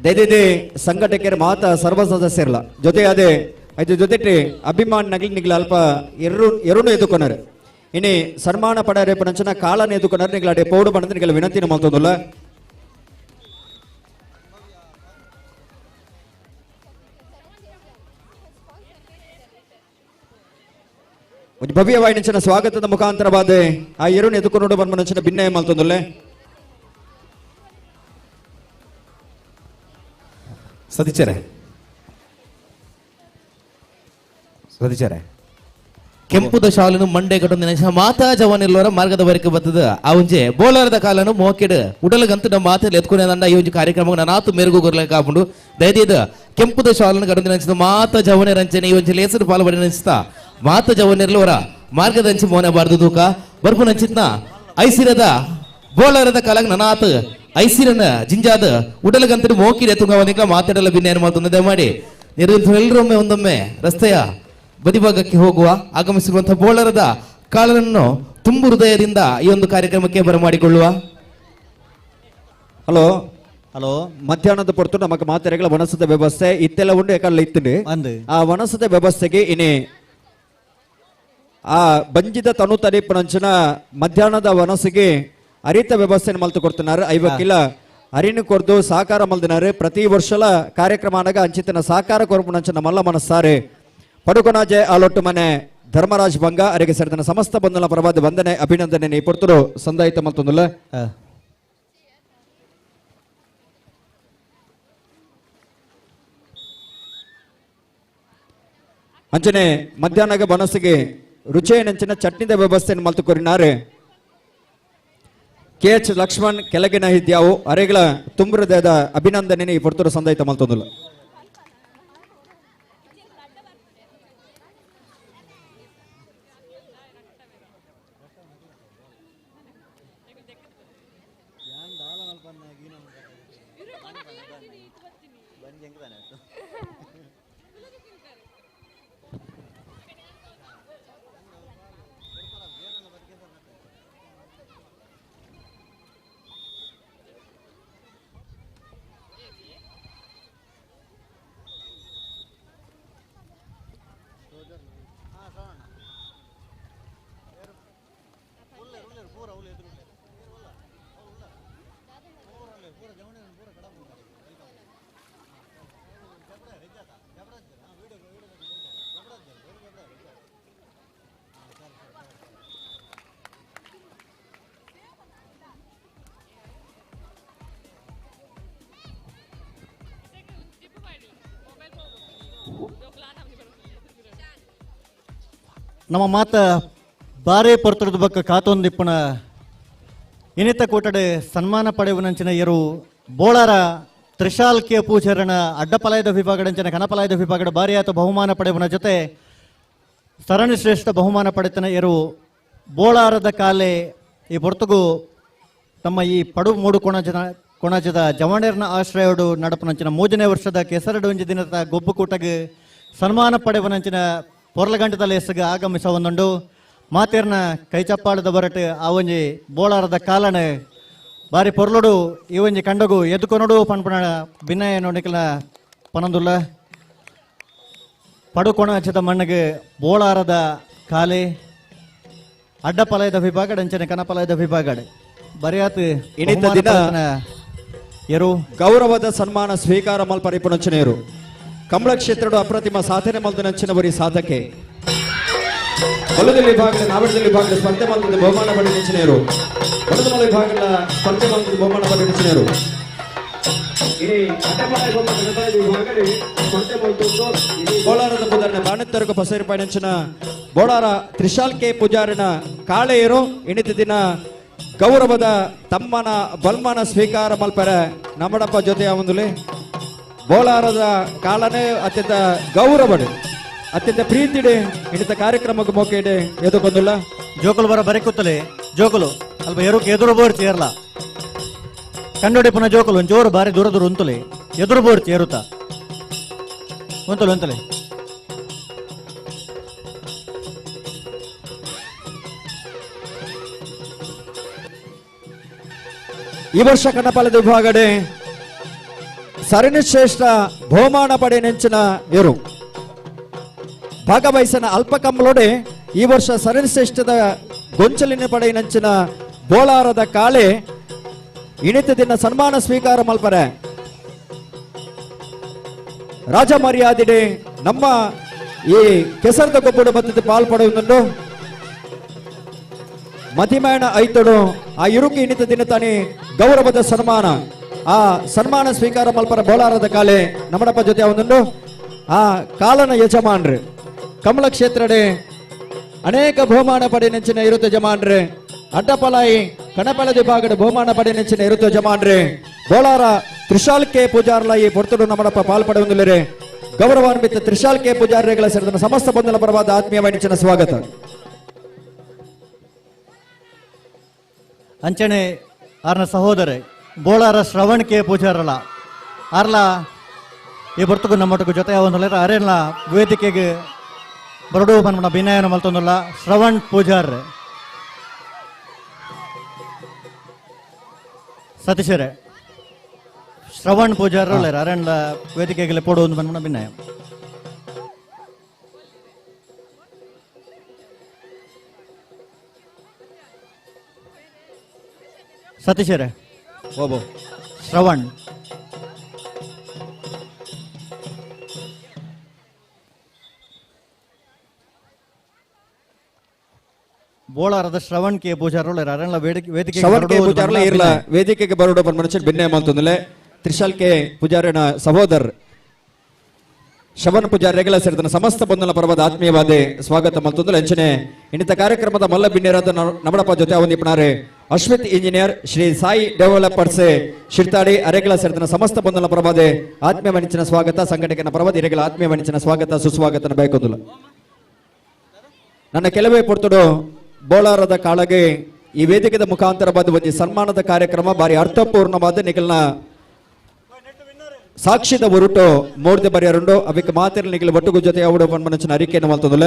ದಯದಿದೆ ಸಂಘಟಕರ ಮಾತ ಸರ್ವ ಸದಸ್ಯರಲ್ಲ ಜೊತೆ ಅದೇ ಐದು ಜೊತೆ ಅಭಿಮಾನ್ ನಗಲಿ ನಿಗ್ಲ ಅಲ್ಪ ಎರೂನು ಎದುಕೊಂಡರು ಇನಿ ಸನ್ಮಾನ ಪಡೆಯರೆ ಪಂಚನ ಕಾಳನ ಎದುಕೊಂಡರು ನಿಗ್ಲ ಅಡೆ ಪೌಡು ಬಣ್ಣದ ನಿಗಲ ವಿನಂತಿನ ಮಾತೊಂದುಲ್ಲ ಒಂದು ಭವ್ಯವಾದ ನಂಚಿನ ಸ್ವಾಗತದ ಮುಖಾಂತರವಾದ ಆ ಎರೂನು ಎದುಕೊಂಡು ಬಂದ ನಂಚಿನ ಭಿನ್ನಯ ಮಾತೊಂದುಲ್ಲ ಸದಿಚರೆ ಕೆಂಪುದ ಶಾಲನು ಮಂಡೆ ಕಟ್ಟೊಂದು ನೆನೆಸ ಮಾತಾ ಜವಾನಿಲ್ಲವರ ಮಾರ್ಗದ ವರೆಗೆ ಬರ್ತದ ಅವಂಜೆ ಬೋಲಾರದ ಕಾಲನು ಮೋಕೆಡ್ ಉಡಲಗಂತು ನಮ್ಮ ಮಾತಲ್ಲಿ ಎತ್ಕೊಂಡೆ ನಂಡ ಈ ಒಂದು ಕಾರ್ಯಕ್ರಮ ನಾತು ಮೆರುಗು ಗೊರ್ಲೆ ಕಾಪುಂಡು ದಯದಿದ ಕೆಂಪುದ ಶಾಲನು ಕಡೊಂದು ನೆನೆಸಿದ ಮಾತ ಜವನೆ ರಂಚನೆ ಈ ಒಂದು ಲೇಸರು ಪಾಲ್ಪಡೆ ನೆನೆಸ್ತಾ ಮಾತ ಜವನಿರ್ಲವರ ಮಾರ್ಗದಂಚಿ ಮೋನೆ ಬಾರ್ದು ದೂಕ ಬರ್ಪು ನಂಚಿತ್ನ ಐಸಿರದ ಬೋಲಾರದ ಕಾಲಾಗ ನನಾತ್ ಐಸಿರನ ಜಿಂಜಾದ ಉಡಲಗಂತರು ಮೋಕಿಡೆ ತುಂಗವನಿಕ ಮಾತಾಡಲ್ಲ ಭಿನ್ನ ಮಾಡ್ತದೆ ಮಾಡಿ ಎಲ್ಲರೊಮ್ಮೆ ಒಂದೊಮ್ಮೆ ರಸ್ತೆಯ ಬದಿಭಾಗಕ್ಕೆ ಹೋಗುವ ಆಗಮಿಸಿರುವಂತಹ ಬೋಳರದ ಕಾಲನನ್ನು ತುಂಬು ಹೃದಯದಿಂದ ಈ ಒಂದು ಕಾರ್ಯಕ್ರಮಕ್ಕೆ ಬರಮಾಡಿಕೊಳ್ಳುವ. ಹಲೋ ಹಲೋ ಮಧ್ಯಾಹ್ನದ ಪೊರ್ತು ನಮಕ್ ಮಾತೆರೆಗಳ ವನಸದ ವ್ಯವಸ್ಥೆ ಇತ್ತೆಲ್ಲ ಉಂಡು ಯಾಕಲ್ಲ ಇತ್ತು ಅಂದು ಆ ವನಸದ ವ್ಯವಸ್ಥೆಗೆ ಇನಿ ಆ ಬಂಜಿದ ತನು ತನಿಪುನಂಚಿನ ಮಧ್ಯಾಹ್ನದ ವನಸಿಗೆ ಅರಿತ ವ್ಯವಸ್ಥೆಯನ್ನು ಮಲ್ತು ಕೊಡ್తున్నారు 5 ಕಿಲ ಅರಿನು ಕೊರ್ದು ಸಹಕಾರ ಮಲ್ದಿನಾರು ಪ್ರತಿ ವರ್ಷಲ ಕಾರ್ಯಕ್ರಮ ಅನಗ ಅಂಚಿತನ ಸಹಕಾರ ಕೊರ್ಪುನಂಚಿನ ಮಲ್ಲ ಮನಸ್ಸಾರೆ ಪಡುಕೊನಾಜೆ ಆಲೊಟ್ಟು ಮನೆ ಧರ್ಮರಾಜ್ ಬಂಗ ಅರಿಗೆ ಸೇರಿದ ಸಮಸ್ತ ಬಂಧುಗಳ ಪರವಾದ ವಂದನೆ ಅಭಿನಂದನೆ ನೀ ಪೊರ್ತರು ಸಂದಾಯಿತ ಮಲ್ತೊಂದುಲ್ಲ ಅಂಚನೆ ಮಧ್ಯಾಹ್ನಗ ಬನಸಿಗೆ ರುಚಿ ನೆಂಚಿನ ಚಟ್ನಿದ ವ್ಯವಸ್ಥೆಯನ್ನು ಮಲ್ತು ಕೊರಿನಾರೆ KH ಲಕ್ಷ್ಮಣ್ ಕೆಳಗಿನ ಹಿದ್ಯಾವು ಅರೆಗಳ ತುಂಬ ಹೃದಯದ ಅಭಿನಂದನೆ ಈ ಪೊರ್ತರು ಸಂದಾಯಿತ ಮಲ್ತೊಂದುಲ್ಲ ನಮ್ಮ ಮಾತ ಬಾರೇ ಪೊರ್ತರದ ಬಕ್ಕ ಕಾತೊಂದಿಪ್ಪನ ಇನಿತ ಕೂಟಡೆ ಸನ್ಮಾನ ಪಡೆಯುವನಂಚಿನ ಇರು ಬೋಳಾರ ತ್ರಿಶಾಲ್ ಕೆ ಪೂಜಾರನ ಅಡ್ಡಪಲಾಯದ ವಿಭಾಗದಂಚಿನ ಕನಪಲಾಯದ ವಿಭಾಗದ ಬಾರಿಯಾತ ಬಹುಮಾನ ಪಡೆಯುವನ ಜೊತೆ ಸರಣಿ ಶ್ರೇಷ್ಠ ಬಹುಮಾನ ಪಡೆತನ ಇರು ಬೋಳಾರದ ಕಾಲೆ ಈ ಪೊರ್ತುಗು ತಮ್ಮ ಈ ಪಡು ಮೂಡು ಕೊಣಜದ ಜವಣೇರ್ನ ಆಶ್ರಯೋಡು ನಡಪನಂಚಿನ 3ನೇ ವರ್ಷದ ಕೆಸರಡು ಒಂಜಿ ದಿನದ ಗೊಬ್ಬು ಕೂಟಗೆ ಸನ್ಮಾನ ಪಡೆಯುವನಂಚಿನ ಪೊರ್ಲಗಂಟದಲ್ಲಿ ಎಸಗ ಆಗಮಿಸ ಒಂದುಂಡು ಮಾತೇರ್ನ ಕೈಚಪ್ಪಾಳದ ಬರಟು ಆ ಒಂಜಿ ಬೋಳಾರದ ಕಾಲನ ಬಾರಿ ಪೊರ್ಲುಡು ಈ ಒಂಜಿ ಕಂಡಗು ಎದ್ದುಕೊನಡು ಪನ್ಪಣ ಭಿನ್ನಯ ನೋಡಿಕಲ ಪನಂದುಲ್ಲ ಪಡುಕೊಣ ಹಚ್ಚದ ಮಣ್ಣಿಗೆ ಬೋಳಾರದ ಕಾಲೆ ಅಡ್ಡಪಲಯದ ವಿಭಾಗ ಅಂಚನೆ ಕನಪಲಯದ ವಿಭಾಗ ಬರಿಯಾತ್ ಇನಿತ ದಿನ ಎರು ಗೌರವದ ಸನ್ಮಾನ ಸ್ವೀಕಾರ ಮಲ್ಪರಿಪುಣಂಚನೆಯರು ಕಮಲ ಕ್ಷೇತ್ರದ ಅಪ್ರತಿಮ ಸಾಧನೆ ಮಲ್ದನಂಚಿನವರಿ ಸಾಧಕೆ ಹೊಲದಲ್ಲಿ ವಿಭಾಗದ ನಾವಡದಲ್ಲಿ ವಿಭಾಗದ ಸ್ಪರ್ಧೆ ಮಲ್ದ ಬಹುಮಾನ ಪಡೆದಂಚಿನೆಯರು ಹೊಲದಮಲ ವಿಭಾಗದ ಸ್ಪರ್ಧೆ ಮಲ್ದ ಬಹುಮಾನ ಪಡೆದಂಚಿನೆಯರು ಬೋಳಾರದ ಪುದರ್ನ ಬಾಣೆತ್ತರಕ ಪಸೇರಿ ಪಯಣಂಚಿನ ಬೋಳಾರ ತ್ರಿಶಾಲ್ ಕೆ ಪೂಜಾರಿನ ಕಾಳೆಯರು ಇಣಿತ ದಿನ ಗೌರವದ ತಮ್ಮನ ಬಲ್ಮನ ಸ್ವೀಕಾರ ಮಲ್ಪರ ನಮ್ಮಡಪ್ಪ ಜೊತೆ ಒಂದುಲೆ ಬೋಳಾರದ ಕಾಲನೇ ಅತ್ಯಂತ ಗೌರವಡು ಅತ್ಯಂತ ಪ್ರೀತಿಡೆ ಇಣಿತ ಕಾರ್ಯಕ್ರಮಕ್ಕೆ ಮೋಕೆಡೆ ಎದುಕೊಂದಿಲ್ಲ ಜೋಕುಲು ಬರ ಬರೆಕುತ್ತಲೇ ಜೋಕುಲು ಅಲ್ಪ ಎರುಕ್ ಎದುರು ಬೋರ್ಚಿ ಏರ್ಲ ಕಂಡೋಡಿ ಪುನಃ ಜೋಕುಲು ಒಂಚೂರು ಬಾರಿ ದೂರ ದೂರ ಉಂತಲೆ ಎದುರು ಬೋರ್ಚಿ ಏರುತ್ತ ಒಂತಲೆ ಒಂತಲೆ ಈ ವರ್ಷ ಕನ್ನಪಾಲದ ವಿಭಾಗಡೆ ಸರಣಿ ಶ್ರೇಷ್ಠ ಬಹುಮಾನ ಪಡೆ ನೆಂಚಿನ ಇರು ಭಾಗವಹಿಸನ ಅಲ್ಪ ಕಮ್ಮಲೋಡೆ ಈ ವರ್ಷ ಸರಣಿ ಶ್ರೇಷ್ಠದ ಗೊಂಚಲಿನ ಪಡೆ ನೆಂಚಿನ ಬೋಳಾರದ ಕಾಳೆ ಇಣಿತ ದಿನ ಸನ್ಮಾನ ಸ್ವೀಕಾರ ಮಲ್ಪರೆ ರಾಜ ಮರ್ಯಾದೆ ನಮ್ಮ ಈ ಕೆಸರದ ಗೊಬ್ಬರ ಬದ್ಧತೆ ಪಾಲ್ಪಡುವುದನ್ನು ಮತಿಮೇಣ ಐತಡು ಆ ಇರುಕಿ ಇಣಿತ ದಿನ ತಾನೇ ಗೌರವದ ಸನ್ಮಾನ ಆ ಸನ್ಮಾನ ಸ್ವೀಕಾರ ಮಲ್ಪರ ಬೋಳಾರದ ಕಾಲೆ ನಮ್ಮಡಪ್ಪ ಜೊತೆ ಒಂದನ್ನು ಆ ಕಾಲನ ಯಜಮಾನ್ರೆ ಕಮಲ ಕ್ಷೇತ್ರಡೆ ಅನೇಕ ಬಹುಮಾನ ಪಡೆ ನೆಂಚಿನ ಇರುತ್ತ ಯಜಮಾನ್ರೆ ಅಡ್ಡಪಲಾಯಿ ಕಣಪಲದ ವಿಭಾಗದ ಬಹುಮಾನ ಪಡೆ ನೆಂಚಿನ ಇರುತ್ತ ಯಜಮಾನ್ರೆ ಬೋಳಾರ ತ್ರಿಶಾಲ್ ಕೆ ಪೂಜಾರ್ಲಾಯಿ ಪೊರ್ತುಡು ನಮ್ಮಡಪ್ಪ ಪಾಲ್ಪಡುವುದಿಲ್ಲರೆ ಗೌರವಾನ್ವಿತ ತ್ರಿಶಾಲ್ ಕೆ ಪೂಜಾರಿಗಳ ಸೇರಿದ ಸಮಸ್ತ ಬಂಧುಗಳ ಪರವಾದ ಆತ್ಮೀಯ ನೆಂಚಿನ ಸ್ವಾಗತ ಅಂಚನೆ ಆರ್ನ ಸಹೋದರ ಬೋಳಾರ ಶ್ರವಣ್ ಕೆ ಪೂಜಾರಲ ಆರ್ಲ ಈ ಬರ್ತಗೂ ನಮ್ಮೊಟ್ಟಿಗೆ ಜೊತೆ ಯಾವಂದಲ್ಲ ಅರೇನ ವೇದಿಕೆಗೆ ಬರಡು ಬಂದ್ಬಿಡ ಭಿನ್ನಯನ ಮಲ್ತೊಂದಲ್ಲ ಶ್ರವಣ್ ಪೂಜಾರ್ ಸತೀಶರೇ ಶ್ರವಣ್ ಪೂಜಾರ್ ಅರೇನ ವೇದಿಕೆಗೆ ಪೋಡು ಒಂದು ಬಂದ್ಬಿಡ ಭಿನ್ನಯ ಸತೀಶರೇ ಓಬೋ ಶ್ರವಣ್ ಬೋಳಾರದ ಶ್ರವಣ್ ಕೆ ಪೂಜಾರ್ ಅರೇನ ವೇದಿಕೆ ಶ್ರವಣ್ ಕೆ ಪೂಜಾರ್ಲ ಇರ್ಲ ವೇದಿಕೆಗೆ ಬರೋಡು ಬಂದ್ ಮನುಷ್ಯರು ಭಿನ್ನ ಮಲ್ತೊಂದಲೆ ತ್ರಿಶಾಲ್ ಕೆ ಪೂಜಾರಿನ ಸಹೋದರ್ ಶವನ್ ಪೂಜಾರಿಗಳ ಸೇರಿದ ಸಮಸ್ತ ಬಂಧನ ಪರ್ವದ ಆತ್ಮೀಯವಾದ ಸ್ವಾಗತ ಮಲ್ತೊಂದಲೆ ಅಂಚನೆ ಇನ್ನಿತ ಕಾರ್ಯಕ್ರಮದ ಮಲ್ಲ ಭಿನ್ನರಾದ ನಮ್ಮಡಪ್ಪ ಜೊತೆ ಅವನಿಪನಾರೆ ಅಶ್ವಿತ್ ಇಂಜಿನಿಯರ್ ಶ್ರೀ ಸಾಯಿ ಡೆವಲಪರ್ಸ್ ಶಿರ್ತಾಡಿ ಅರೆಗಳ ಸೇರಿದ ಸಮಸ್ತ ಬಂಧನ ಪರ್ವದ ಆತ್ಮೀಯ ಮಣಿಚಿನ ಸ್ವಾಗತ ಸಂಘಟಕನ ಪರ್ವದ ಇರೆಗಳ ಆತ್ಮೀಯ ಮಣಿಚಿನ ಸ್ವಾಗತ ಸುಸ್ವಾಗತನ ಬಯಕೋದಿಲ್ಲ ನನ್ನ ಕೆಲವೇ ಪೊರ್ತುಡು ಬೋಳಾರದ ಕಾಳಗೆ ಈ ವೇದಿಕೆದ ಮುಖಾಂತರವಾದ ಒಂದು ಸನ್ಮಾನದ ಕಾರ್ಯಕ್ರಮ ಬಾರಿ ಅರ್ಥಪೂರ್ಣವಾದ ನಿಖಲ್ನ ಸಾಕ್ಷಿದ ಹೊರಟು ಮೂರ್ತಿ ಬರೆಯರುಂಡು ಅವಕ್ಕೆ ಮಾತಿರ ನಿಖಿಲ್ ಒಟ್ಟುಗು ಜೊತೆ ಅವಡು ಮನಸ್ಸಿನ ಅರಿಕೆಯನ್ನು ಮಲ್ತದಲ್ಲ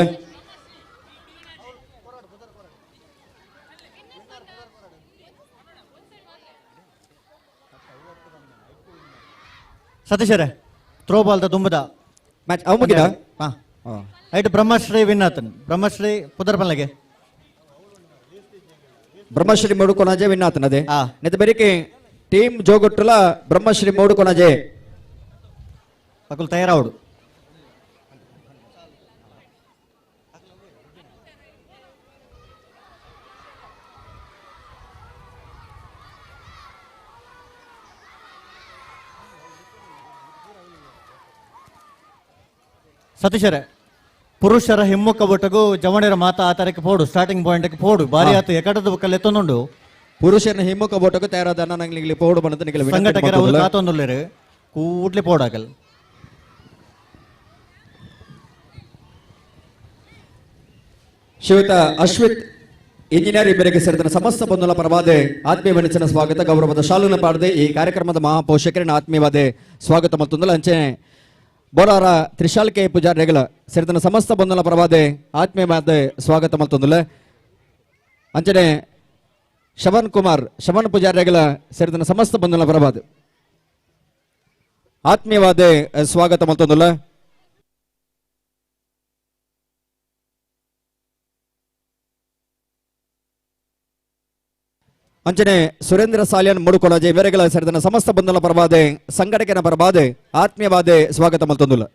ಸತೀಶರೇ ಥ್ರೋಬಾಲ್ದ ತುಂಬದ ಮ್ಯಾಚ್ ಅವು ಮುಗಿದ ಐಟ್ ಬ್ರಹ್ಮಶ್ರೀ ವಿನ್ನಾತನ್ ಬ್ರಹ್ಮಶ್ರೀ ಪುದರ್ಪಲ್ಲೆಗೆ ಬ್ರಹ್ಮಶ್ರೀ ಮೂಡುಕೊನಜೆ ವಿನ್ನಾತನದೆ ಆ. ನೆತ ಬೆರಿಕೆ ಟೀಮ್ ಜೋಗೊಟ್ಟುಲ ಬ್ರಹ್ಮಶ್ರೀ ಮೂಡುಕೊನಜೆ ಅಕುಲ್ ತಯಾರಾವಡು ಸತೀಶರೇ ಪುರುಷರ ಹಿಮ್ಮುಖ ಒಟ್ಟಗೂ ಜವಣಿರ ಮಾತ ಆ ತರಕ್ಕೆ ಪೋಡು ಸ್ಟಾರ್ಟಿಂಗ್ ಪಾಯಿಂಟ್ ಪೋಡು ಬಾರಿ ಆತು ಎಕಡದ ಬುಕ್ಕಲ್ಲಿ ಎತ್ತೊಂದುಂಡು ಪುರುಷನ ಹಿಮ್ಮುಖ ಬೋಟಕ್ಕೆ ತಯಾರಾದ ನಂಗೆ ಪೋಡು ಬಂದ ನಿಖಿಲ್ ಸಂಘಟಕರ ಅವ್ರು ಕಾತೊಂದುಲ್ಲೇರು ಕೂಡ್ಲೆ ಪೋಡಾಕಲ್ ಶ್ರೀಯುತ ಅಶ್ವಿತ್ ಇಂಜಿನಿಯರ್ ಇಬ್ಬರಿಗೆ ಸೇರಿದ ಸಮಸ್ತ ಬಂಧುಗಳ ಪರವಾದ ಆತ್ಮೀಯ ಮನಸ್ಸಿನ ಸ್ವಾಗತ ಗೌರವದ ಶಾಲುನ ಪಾಡದೆ ಈ ಕಾರ್ಯಕ್ರಮದ ಮಹಾಪೋಷಕರಿನ ಆತ್ಮೀಯವಾದ ಸ್ವಾಗತ ಮತ್ತೊಂದಲ್ಲ ಅಂಚೆ ಬೋರಾರ ತ್ರಿಶಾಲ್ ಕೆ ಪೂಜಾರಿಗಳ ಸೇರಿದ ಸಮಸ್ತ ಬಂಧುಗಳ ಪರವಾದ ಆತ್ಮೀಯವಾದ ಸ್ವಾಗತ ಮತ್ತೊಂದಲ್ಲ ಅಂಚನೆ ಶವನ್ ಪೂಜಾರಿಗಳ ಸೇರಿದ ಸಮಸ್ತ ಬಂಧುಗಳ ಪರವಾದ ಆತ್ಮೀಯವಾದ ಸ್ವಾಗತ ಮತ್ತೊಂದಲ್ಲ ಅಂಚನೆ ಸುರೇಂದ್ರ ಸಾಲಿಯನ್ ಮುಡುಕೊಳಜೆ ಇವರೆಗಳ ಸೇರಿದ ಸಮಸ್ತ ಬಂಧುಗಳ ಪರವಾದೆ ಸಂಘಟಕನ ಪರವಾದೆ ಆತ್ಮೀಯವಾದ ಸ್ವಾಗತ ಮಲ್ತೊಂದುಲ್ಲ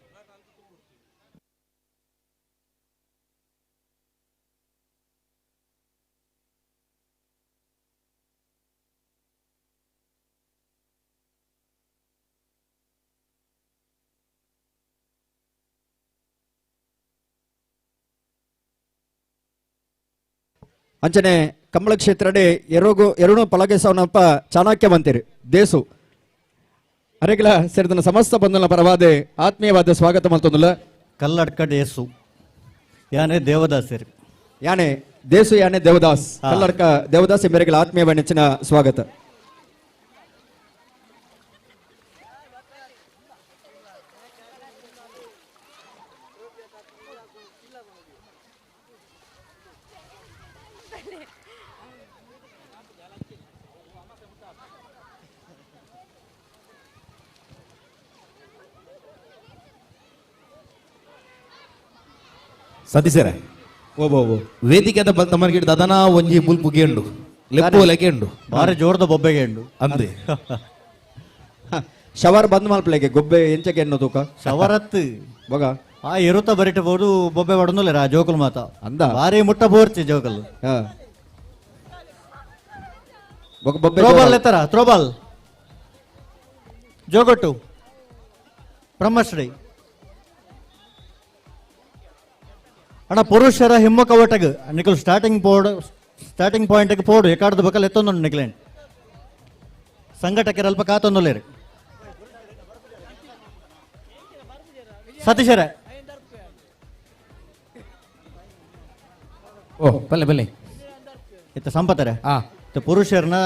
ಅಂಚನೆ ಕಮಲ ಕ್ಷೇತ್ರಡೆ ಎರಡು ಪಲಗೇಸವನಪ್ಪ ಚಾಣಕ್ಯ ಬಂತೀರಿ ದೇಸು ಅರೆಗಳ ಸೇರಿದ ಸಮಸ್ತ ಬಂಧುಗಳ ಪರವಾದ ಆತ್ಮೀಯವಾದ ಸ್ವಾಗತ ಮಲ್ತೊಂದುಲ್ಲ ಕಲ್ಲಡ್ಕಡ್ ಏಸು ಯಾನೇ ದೇವದಾಸರಿ ಯಾನೆ ದೇಸು ಯಾನೆ ದೇವದಾಸ್ ಕಲ್ಲಡ್ಕ ದೇವದಾಸ್ ಇವರೆಗಳ ಆತ್ಮೀಯ ನೆಚ್ಚಿನ ಸ್ವಾಗತ ಸತೀಶರೇ ಓಬೋ ವೇದಿಕೆದ ತಮರ್ಗಿಡ್ ದದನ ಒಂಜಿ ಮುಲ್ಪುಗೆ ಉಂಡು ಲೆಪ್ಪೋಲೆಗೆ ಉಂಡು ಬಾರಿ ಜೋರದ ಬೊಬ್ಬೆಗೆ ಉಂಡು ಅಂದೆ ಶವರ್ ಬಂದ್ ಮಲ್ಪಲೆಗೆ ಗೊಬ್ಬೆ ಎಂಚಕ್ಕೆ ಎನ್ನು ತೂಕ ಶವರತ್ ಬಗ ಆ ಇರುತ್ತ ಬರಿಟ ಬೋದು ಬೊಬ್ಬೆ ಹೊಡೊಂದುಲ್ಲೆ ರಾ ಜೋಕುಲ್ ಮಾತ ಅಂದ ಬಾರಿ ಮುಟ್ಟ ಬೋರ್ಚಿ ಜೋಕಲ್ ಹಾ ಬೊಬ್ಬೆ ಥ್ರೋಬಾಲ್ ಎತ್ತರ ಥ್ರೋಬಾಲ್ ಜೋಗೊಟ್ಟು ಬ್ರಹ್ಮಶ್ರೀ ಅಣ್ಣ ಪುರುಷರ ಹಿಮ್ಮುಖ ಒಟ್ಟಗ ನಿಖಲ್ ಸ್ಟಾರ್ಟಿಂಗ್ ಪಾಯಿಂಟ್ ಪೋಡು ಎಕಾಡ್ದ ಬಕಲ್ ಎತ್ತೊಂದು ನಿಖಲೇನ್ ಸಂಘಟಕರ ಅಲ್ಪ ಕಾತೊಂದುಲ್ಲೇರಿ ಸತೀಶರೇ ಓ ಬಲ್ಲೆ ಬಲ್ಲೆ ಇತ್ತ ಸಂಪತ್ತರೆ ಆ ಪುರುಷರ್ನ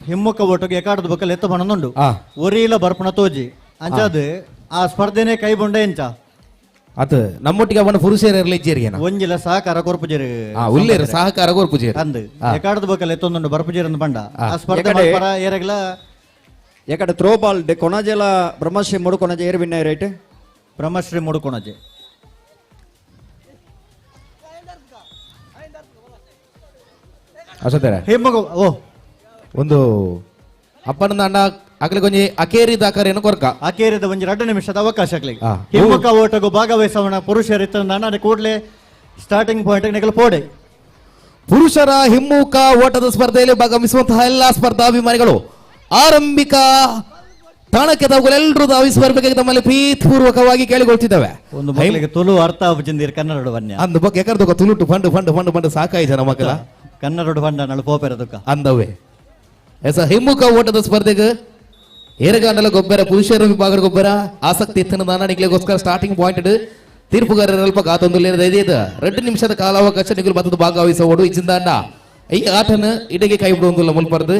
ಹಿಮ್ಮುಖ ಒಟ್ಟಿಗೆ ಎಕಾಡ್ದ ಬಕಲ್ ಎತ್ತ ಬಣ್ಣದುಂಡು ಆ ಒರಿಲ ಬರ್ಪಣ ತೋಜಿ ಅಂಚಾದ ಆ ಸ್ಪರ್ಧೆನೆ ಕೈ ಬೊಂಡೆ ಎಂಚ ಅದು ನಮ್ಮೊಟ್ಟಿಗೆ ಅವನ ಪುರುಷರ ಇರ್ಲಿಜ್ಜೇರಿಯನ ಒಂಜಿಲ ಸಹಕಾರ ಕೊರ್ಪುಜೇರಿ ಉಲ್ಲೇರು ಸಹಕಾರ ಕೋರ್ಪುಜೇರಿ ಅಂದ್ ಎಕಾಡದ ಬೇಕಲ್ಲ ಎತ್ತೊಂದು ಬರ್ಪುಜೇರಿ ಅಂದ್ ಬಂಡ ಆ ಸ್ಪರ್ಧೆ ಎಕಡೆ- ಮಾಡ್ಪಾರ ಏರಗ್ಲ ಯಾಕಡೆ ಥ್ರೋ ಬಾಲ್ ಡೆ ಕೊನಜೆಲ ಬ್ರಹ್ಮಶ್ರೀ ಮೂಡು ಕೊನಜೆ ಏರ್ ವಿನ್ನ ರೈಟ್ ಬ್ರಹ್ಮಶ್ರೀ ಮುಡುಕೊಣಜೆ ಅಸtere ಹಿಮ್ಮಗ ಓ ಒಂದು ಅಪ್ಪನ ಅಂಡ ಅಗಲಿ ಕೊಂಚ ಅಕೇರಿ ದಾಕರೇನು ಕೊರ್ಕ ಆಕೇರಿದ ಒಂಜಿ 2 ನಿಮಿಷದ ಅವಕಾಶ ಆಗ್ಲಿ ಆ. ಹಿಮ್ಮಕ ಓಟಗೂ ಭಾಗವಹಿಸೋಣ ಪುರುಷರಿತ್ತ ನಾನು ಕೂಡಲೇ ಸ್ಟಾರ್ಟಿಂಗ್ ಪಾಯಿಂಟ್ ನಿಗಲು ಪೋಡೆ ಪುರುಷರ ಹಿಮ್ಮುಖ ಓಟದ ಸ್ಪರ್ಧೆಯಲ್ಲಿ ಭಾಗವಹಿಸುವಂತಹ ಎಲ್ಲಾ ಸ್ಪರ್ಧಾಭಿಮಾನಿಗಳು ಆರಂಭಿಕ ತಾಣಕ್ಕೆ ತಾವುಗಳೆಲ್ಲರೂ ಧಾವಿಸಬರ್ಬೇಕಾಗಿ ತಮ್ಮಲ್ಲಿ ಪ್ರೀತಿಪೂರ್ವಕವಾಗಿ ಕೇಳಿಕೊಳ್ತಿದ್ದಾವೆ ಒಂದು ಮಕ್ಕಳಿಗೆ ತುಳು ಅರ್ಥ ಆಪುಜಿಂದಿರ್ ಕನ್ನಡ ವನ್ಯ ಅಂದ ಬಗ್ಗೆ ಯಾಕಂದ್ರೆ ತುಳುಟು ಫಂಡ್ ಫಂಡ್ ಫಂಡ್ ಫಂಡ್ ಸಾಕಾಯ್ತು ಜನ ಮಕ್ಕಳ ಕನ್ನಡ ಬಂಡ ನಳು ಪೋಪೆರದುಕ ಅಂದವೇ ಎಸ ಹಿಮ್ಮುಖ ಓಟದ ಸ್ಪರ್ಧೆಗೆ ಏರಗಾಂಡಲ ಗೊಬ್ಬರ ಪುರುಷರ ವಿಭಾಗದ ಗೊಬ್ಬರ ಆಸಕ್ತಿ ಇತ್ತಿನ ದಾನಿಗಳಿಗೋಸ್ಕರ ಸ್ಟಾರ್ಟಿಂಗ್ ಪಾಯಿಂಟ್ ತೀರ್ಪುಗಾರರಲ್ಪ ಕಾತೊಂದು 2 ನಿಮಿಷದ ಕಾಲಾವಕಾಶ ನಿಗಲು ಬತ್ತದ ಭಾಗವಹಿಸೋಡು ಇಚ್ಚಿಂದಾಂಡ ಈ ಆಟನ ಇಡೆಗೆ ಕೈ ಬಿಡುವಂದಿಲ್ಲ ಮುಲ್ಪರ್ದು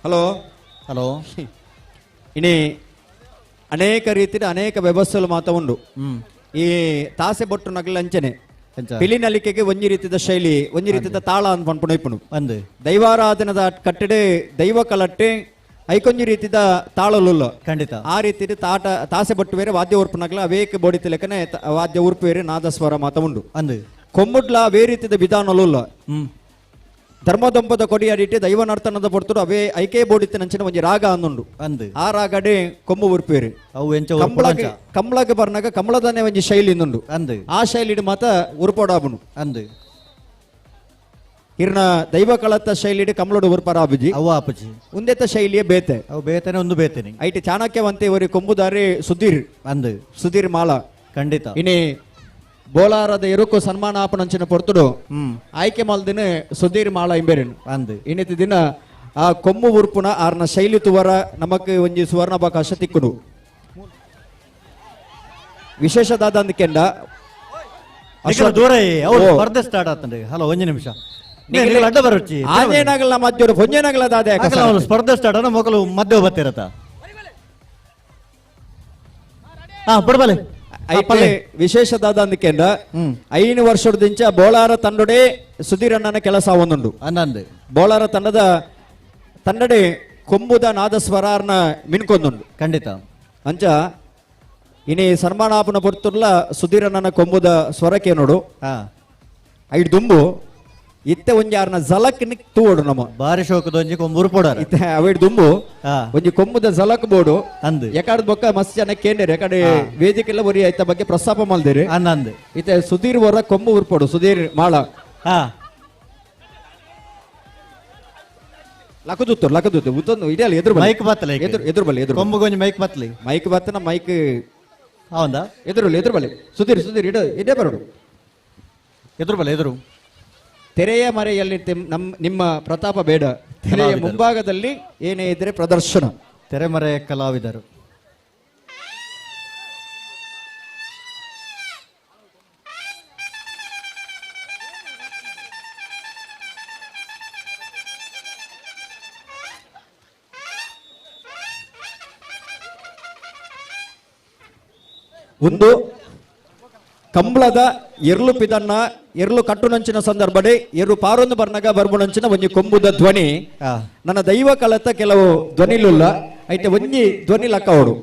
ಹಲೋ ಹಲೋ ಇನಿ ಅನೇಕ ರೀತಿಯ ಅನೇಕ ವ್ಯವಸ್ಥೆಗಳು ಮಾತ ಉಂಡು ಈ ತಾಸೆ ಬೊಟ್ಟು ನಗಲಂಚನೆ ಪಿಲಿನಲಿಕೆಗೆ ಒಂಜಿ ರೀತಿಯ ಶೈಲಿ ಒಂಜಿ ರೀತಿಯ ತಾಳ ಅಂತ ಪನ್ಪುಣ ಇಪ್ಪುನು ಅಂದ್ ದೈವಾರಾಧನದ ಕಟ್ಟಡೆ ದೈವ ಕಲಟ್ಟೆ ಐಕೊಂಜಿ ರೀತಿಯ ತಾಳಲುಲ್ಲ ಖಂಡಿತ ಆ ರೀತಿ ತಾಟ ತಾಸೆ ಬಟ್ಟು ಬೇರೆ ವಾದ್ಯ ಉರ್ಪು ನಗಲ ಅವೇಕೆ ಬೋಡಿತ ಲೆಕ್ಕನೆ ವಾದ್ಯ ಉರ್ಪು ಬೇರೆ ನಾದಸ್ವರ ಮಾತ ಉಂಡು ಅಂದ್ ಕೊಮ್ಮುಡ್ಲ ಅವೇ ರೀತಿಯ ವಿಧಾನಲುಲ್ಲ ಹ್ಮ್ ಧರ್ಮದೊಂಪದ ಕೊಡಿಯಾಡಿಟ್ಟು ದೈವ ನರ್ತನದ ಪೊರ್ತುಡು ಅವೇ ಐಕೆ ಬೋಡಿತ ನಂಚಿನ ಒಂಜಿ ರಾಗ ಅಂದುಂಡು ಅಂದ್ ಆ ರಾಗಡೆ ಕೊಮ್ಮು ಉರ್ಪೇರಿ ಅವು ಎಂಚ ಕಂಬಳಕ್ಕೆ ಬರ್ನಾಗ ಕಂಬಳದನೆ ಒಂಜಿ ಶೈಲಿ ಇಂದುಂಡು ಅಂದ್ ಆ ಶೈಲಿ ಮಾತ ಉರ್ಪೋಡಾಬುನು ಅಂದ್ ಇರ್ನ ದೈವ ಕಳತ್ತ ಶೈಲಿ ಕಂಬಳಡು ಉರ್ಪರಾಬುಜಿ ಅವು ಆಪಜಿ ಉಂದೆತ ಶೈಲಿಯ ಬೇತೆ ಅವು ಬೇತನೆ ಒಂದು ಬೇತನೆ ಐಟಿ ಚಾಣಕ್ಯವಂತೆ ಇವರಿ ಕೊಂಬುದಾರಿ ಸುಧೀರ್ ಮಾಲ ಖಂಡಿತ ಇನಿ ಬೋಲಾರದ ಎರುಕು ಸನ್ಮಾನ ಆಪನಂಚಿನ ಪೊರ್ತುಡು ಆಯ್ಕೆ ಮಾಲ್ದಿನ ಸುಧೀರ್ ಮಾಲ ಇಂಬೇರಿನ್ ಅಂದ್ ಇನ್ನಿತ ದಿನ ಆ ಕೊಮ್ಮು ಉರ್ಪುನ ಆರ್ನ ಶೈಲಿ ತುವರ ನಮಕ್ ಒಂಜಿ ಸುವರ್ಣಾವಕಾಶ ತಿಕ್ಕುನು ವಿಶೇಷದಾದ ಅಂದಕೆಂಡ ದೂರ ಸ್ಪರ್ಧೆ ಸ್ಟಾರ್ಟ್ ಆತಂಡ್ರಿ ಹಲೋ ಒಂಜಿ ನಿಮಿಷ ಅಡ್ಡ ಬರೋಚಿ ಆಂಜೇನಾಗಲ್ಲ ಮಧ್ಯ ಹೊಂಜೇನಾಗಲ್ಲ ದಾದೆ ಸ್ಪರ್ಧೆ ಸ್ಟಾರ್ಟ್ ಆದ ಮೊಕಲು ಮಧ್ಯ ಬತ್ತಿರತ್ತ ಹಾ ಬಿಡ್ಬಲೆ ವಿಶೇಷದಾದ ಅಂದಕೆಂಡ 5 ವರ್ಷದಿಂಚ ಬೋಳಾರ ತಂಡೊಡೆ ಸುಧೀರ್ ಅಣ್ಣನ ಕೆಲಸ ಒಂದುಂಡು ಅನ್ನಂದ್ ಬೋಳಾರ ತಂಡಡೆ ಕೊಂಬುದ ನಾದಸ್ವರಾರ್ನ ಮಿನ್ಕೊಂದುಂಡು ಖಂಡಿತ ಅಂಚ ಇನಿ ಸನ್ಮಾನಾಪನ ಪೊರ್ತುರ್ಲ ಸುಧೀರ್ ಅಣ್ಣನ ಕೊಂಬುದ ಸ್ವರಕ್ಕೆ ನೋಡು ಹಾ ಐಡ್ ದುಂಬು ಇತ್ತೆ ಒಂಜಿ ಆರ್ನ ಜಲಕ್ ನಿಕ್ ತೂವಡು ನಮ್ಮ ಬಾರಿ ಶೋಕದ ಒಂಜಿ ಕೊಂಬೂರು ಪೋಡಾರ ಇತ್ತೆ ಅವೇಡ್ ದುಂಬು ಹಾ ಒಂಜಿ ಕೊಂಬುದ ಜಲಕ್ ಬೋಡು ಅಂದ್ ಎಕಾಡ್ ಬೊಕ್ಕ ಮಸ್ತ್ ಜನ ಕೇಂದ್ರ ಎಕಡೆ ವೇದಿಕೆಲ್ಲ ಬರಿ ಐತ ಬಗ್ಗೆ ಪ್ರಸ್ತಾಪ ಮಲ್ದಿರಿ ಅನ್ನಂದ್ ಇತ್ತೆ ಸುಧೀರ್ ವರ ಕೊಂಬು ಉರ್ಪೋಡು ಸುಧೀರ್ ಮಾಳ ಹಾ ಲಕದುತ್ತು ಉತ್ತೊಂದು ಇದೆಯಲ್ಲ ಎದುರು ಮೈಕ್ ಬತ್ತಲ ಎದುರು ಬಲ್ಲಿ ಎದುರು ಕೊಂಬುಗೊಂಜಿ ಮೈಕ್ ಬತ್ತಲಿ ಮೈಕ್ ಬತ್ತನ ಮೈಕ್ ಹೌದಾ ಎದುರು ಬಲ್ಲಿ ಸುಧೀರ್ ಇಡೇ ಬರೋಡು ಎದುರು ಬಲ್ಲ ಎದುರು ತೆರೆಯ ಮರೆಯಲ್ಲಿ ನಿಮ್ಮ ಪ್ರತಾಪ ಬೇಡ ತೆರೆಯ ಮುಂಭಾಗದಲ್ಲಿ ಏನೇ ಇದ್ರೆ ಪ್ರದರ್ಶನ ತೆರೆಮರೆ ಕಲಾವಿದರು ಒಂದು ಕಂಬಳದ ಎರ್ಲು ಪಿದನ್ನ ಎರ್ಲು ಕಟ್ಟುನಂಚಿನ ಸಂದರ್ಭಡೆ ಎರು ಪಾರೊಂದು ಬರ್ನಗ ಬರ್ಬುನಂಚಿನ ಒಂಜಿ ಕೊಂಬುದ ಧ್ವನಿ ಆ, ನನ್ನ ದೈವ ಕಲತ ಕೆಲವು ಧ್ವನಿಲುಲ್ಲ ಐತೆ ಒಂಜಿ ಧ್ವನಿ ಲಕ್ಕ ಅವಡು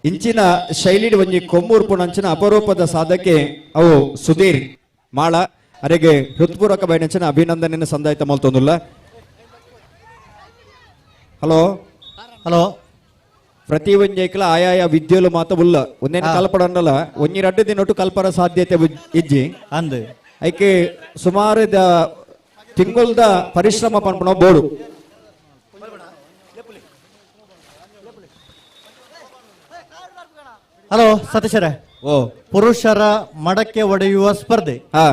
ಇಂಚಿನ ಶೈಲಿಡ್ ಒಂಜಿ ಕೊಮ್ಮೂರ್ಪುಣಂಚಿನ ಅಪರೂಪದ ಸಾಧಕೆ ಅವು ಸುಧೀರ್ ಮಾಳ ಅರೆಗೆ ಹೃತ್ಪೂರ್ವಕ ಬಯಣಂಚಿನ ಅಭಿನಂದನೆ ಸಂದಾಯಿತ ಮಲ್ತೊಂದುಲ್ಲ. ಹಲೋ ಹಲೋ ಪ್ರತಿ ಒಂಜೈಕ್ಲ ಆಯಾಯ ವಿದ್ಯೆಲು ಮಾತ ಉಲ್ಲ ಒಂದೇನು ಕಲ್ಪಡಂಡಲ್ಲ ಒಂಜಿ ರಡ್ಡು ದಿನೊಟ್ಟು ಕಲ್ಪರ ಸಾಧ್ಯತೆ ಇಜ್ಜಿ ಅಂದ್ ಐಕೆ ಸುಮಾರು ತಿಂಗುಲ್ದ ಪರಿಶ್ರಮ ಪನ್ಪುಣ ಬೋಡು ಹಲೋ ಸತೀಶರೇ, ಓ ಪುರುಷರ ಮಡಕೆ ಒಡೆಯುವ ಸ್ಪರ್ಧೆ ಹಾ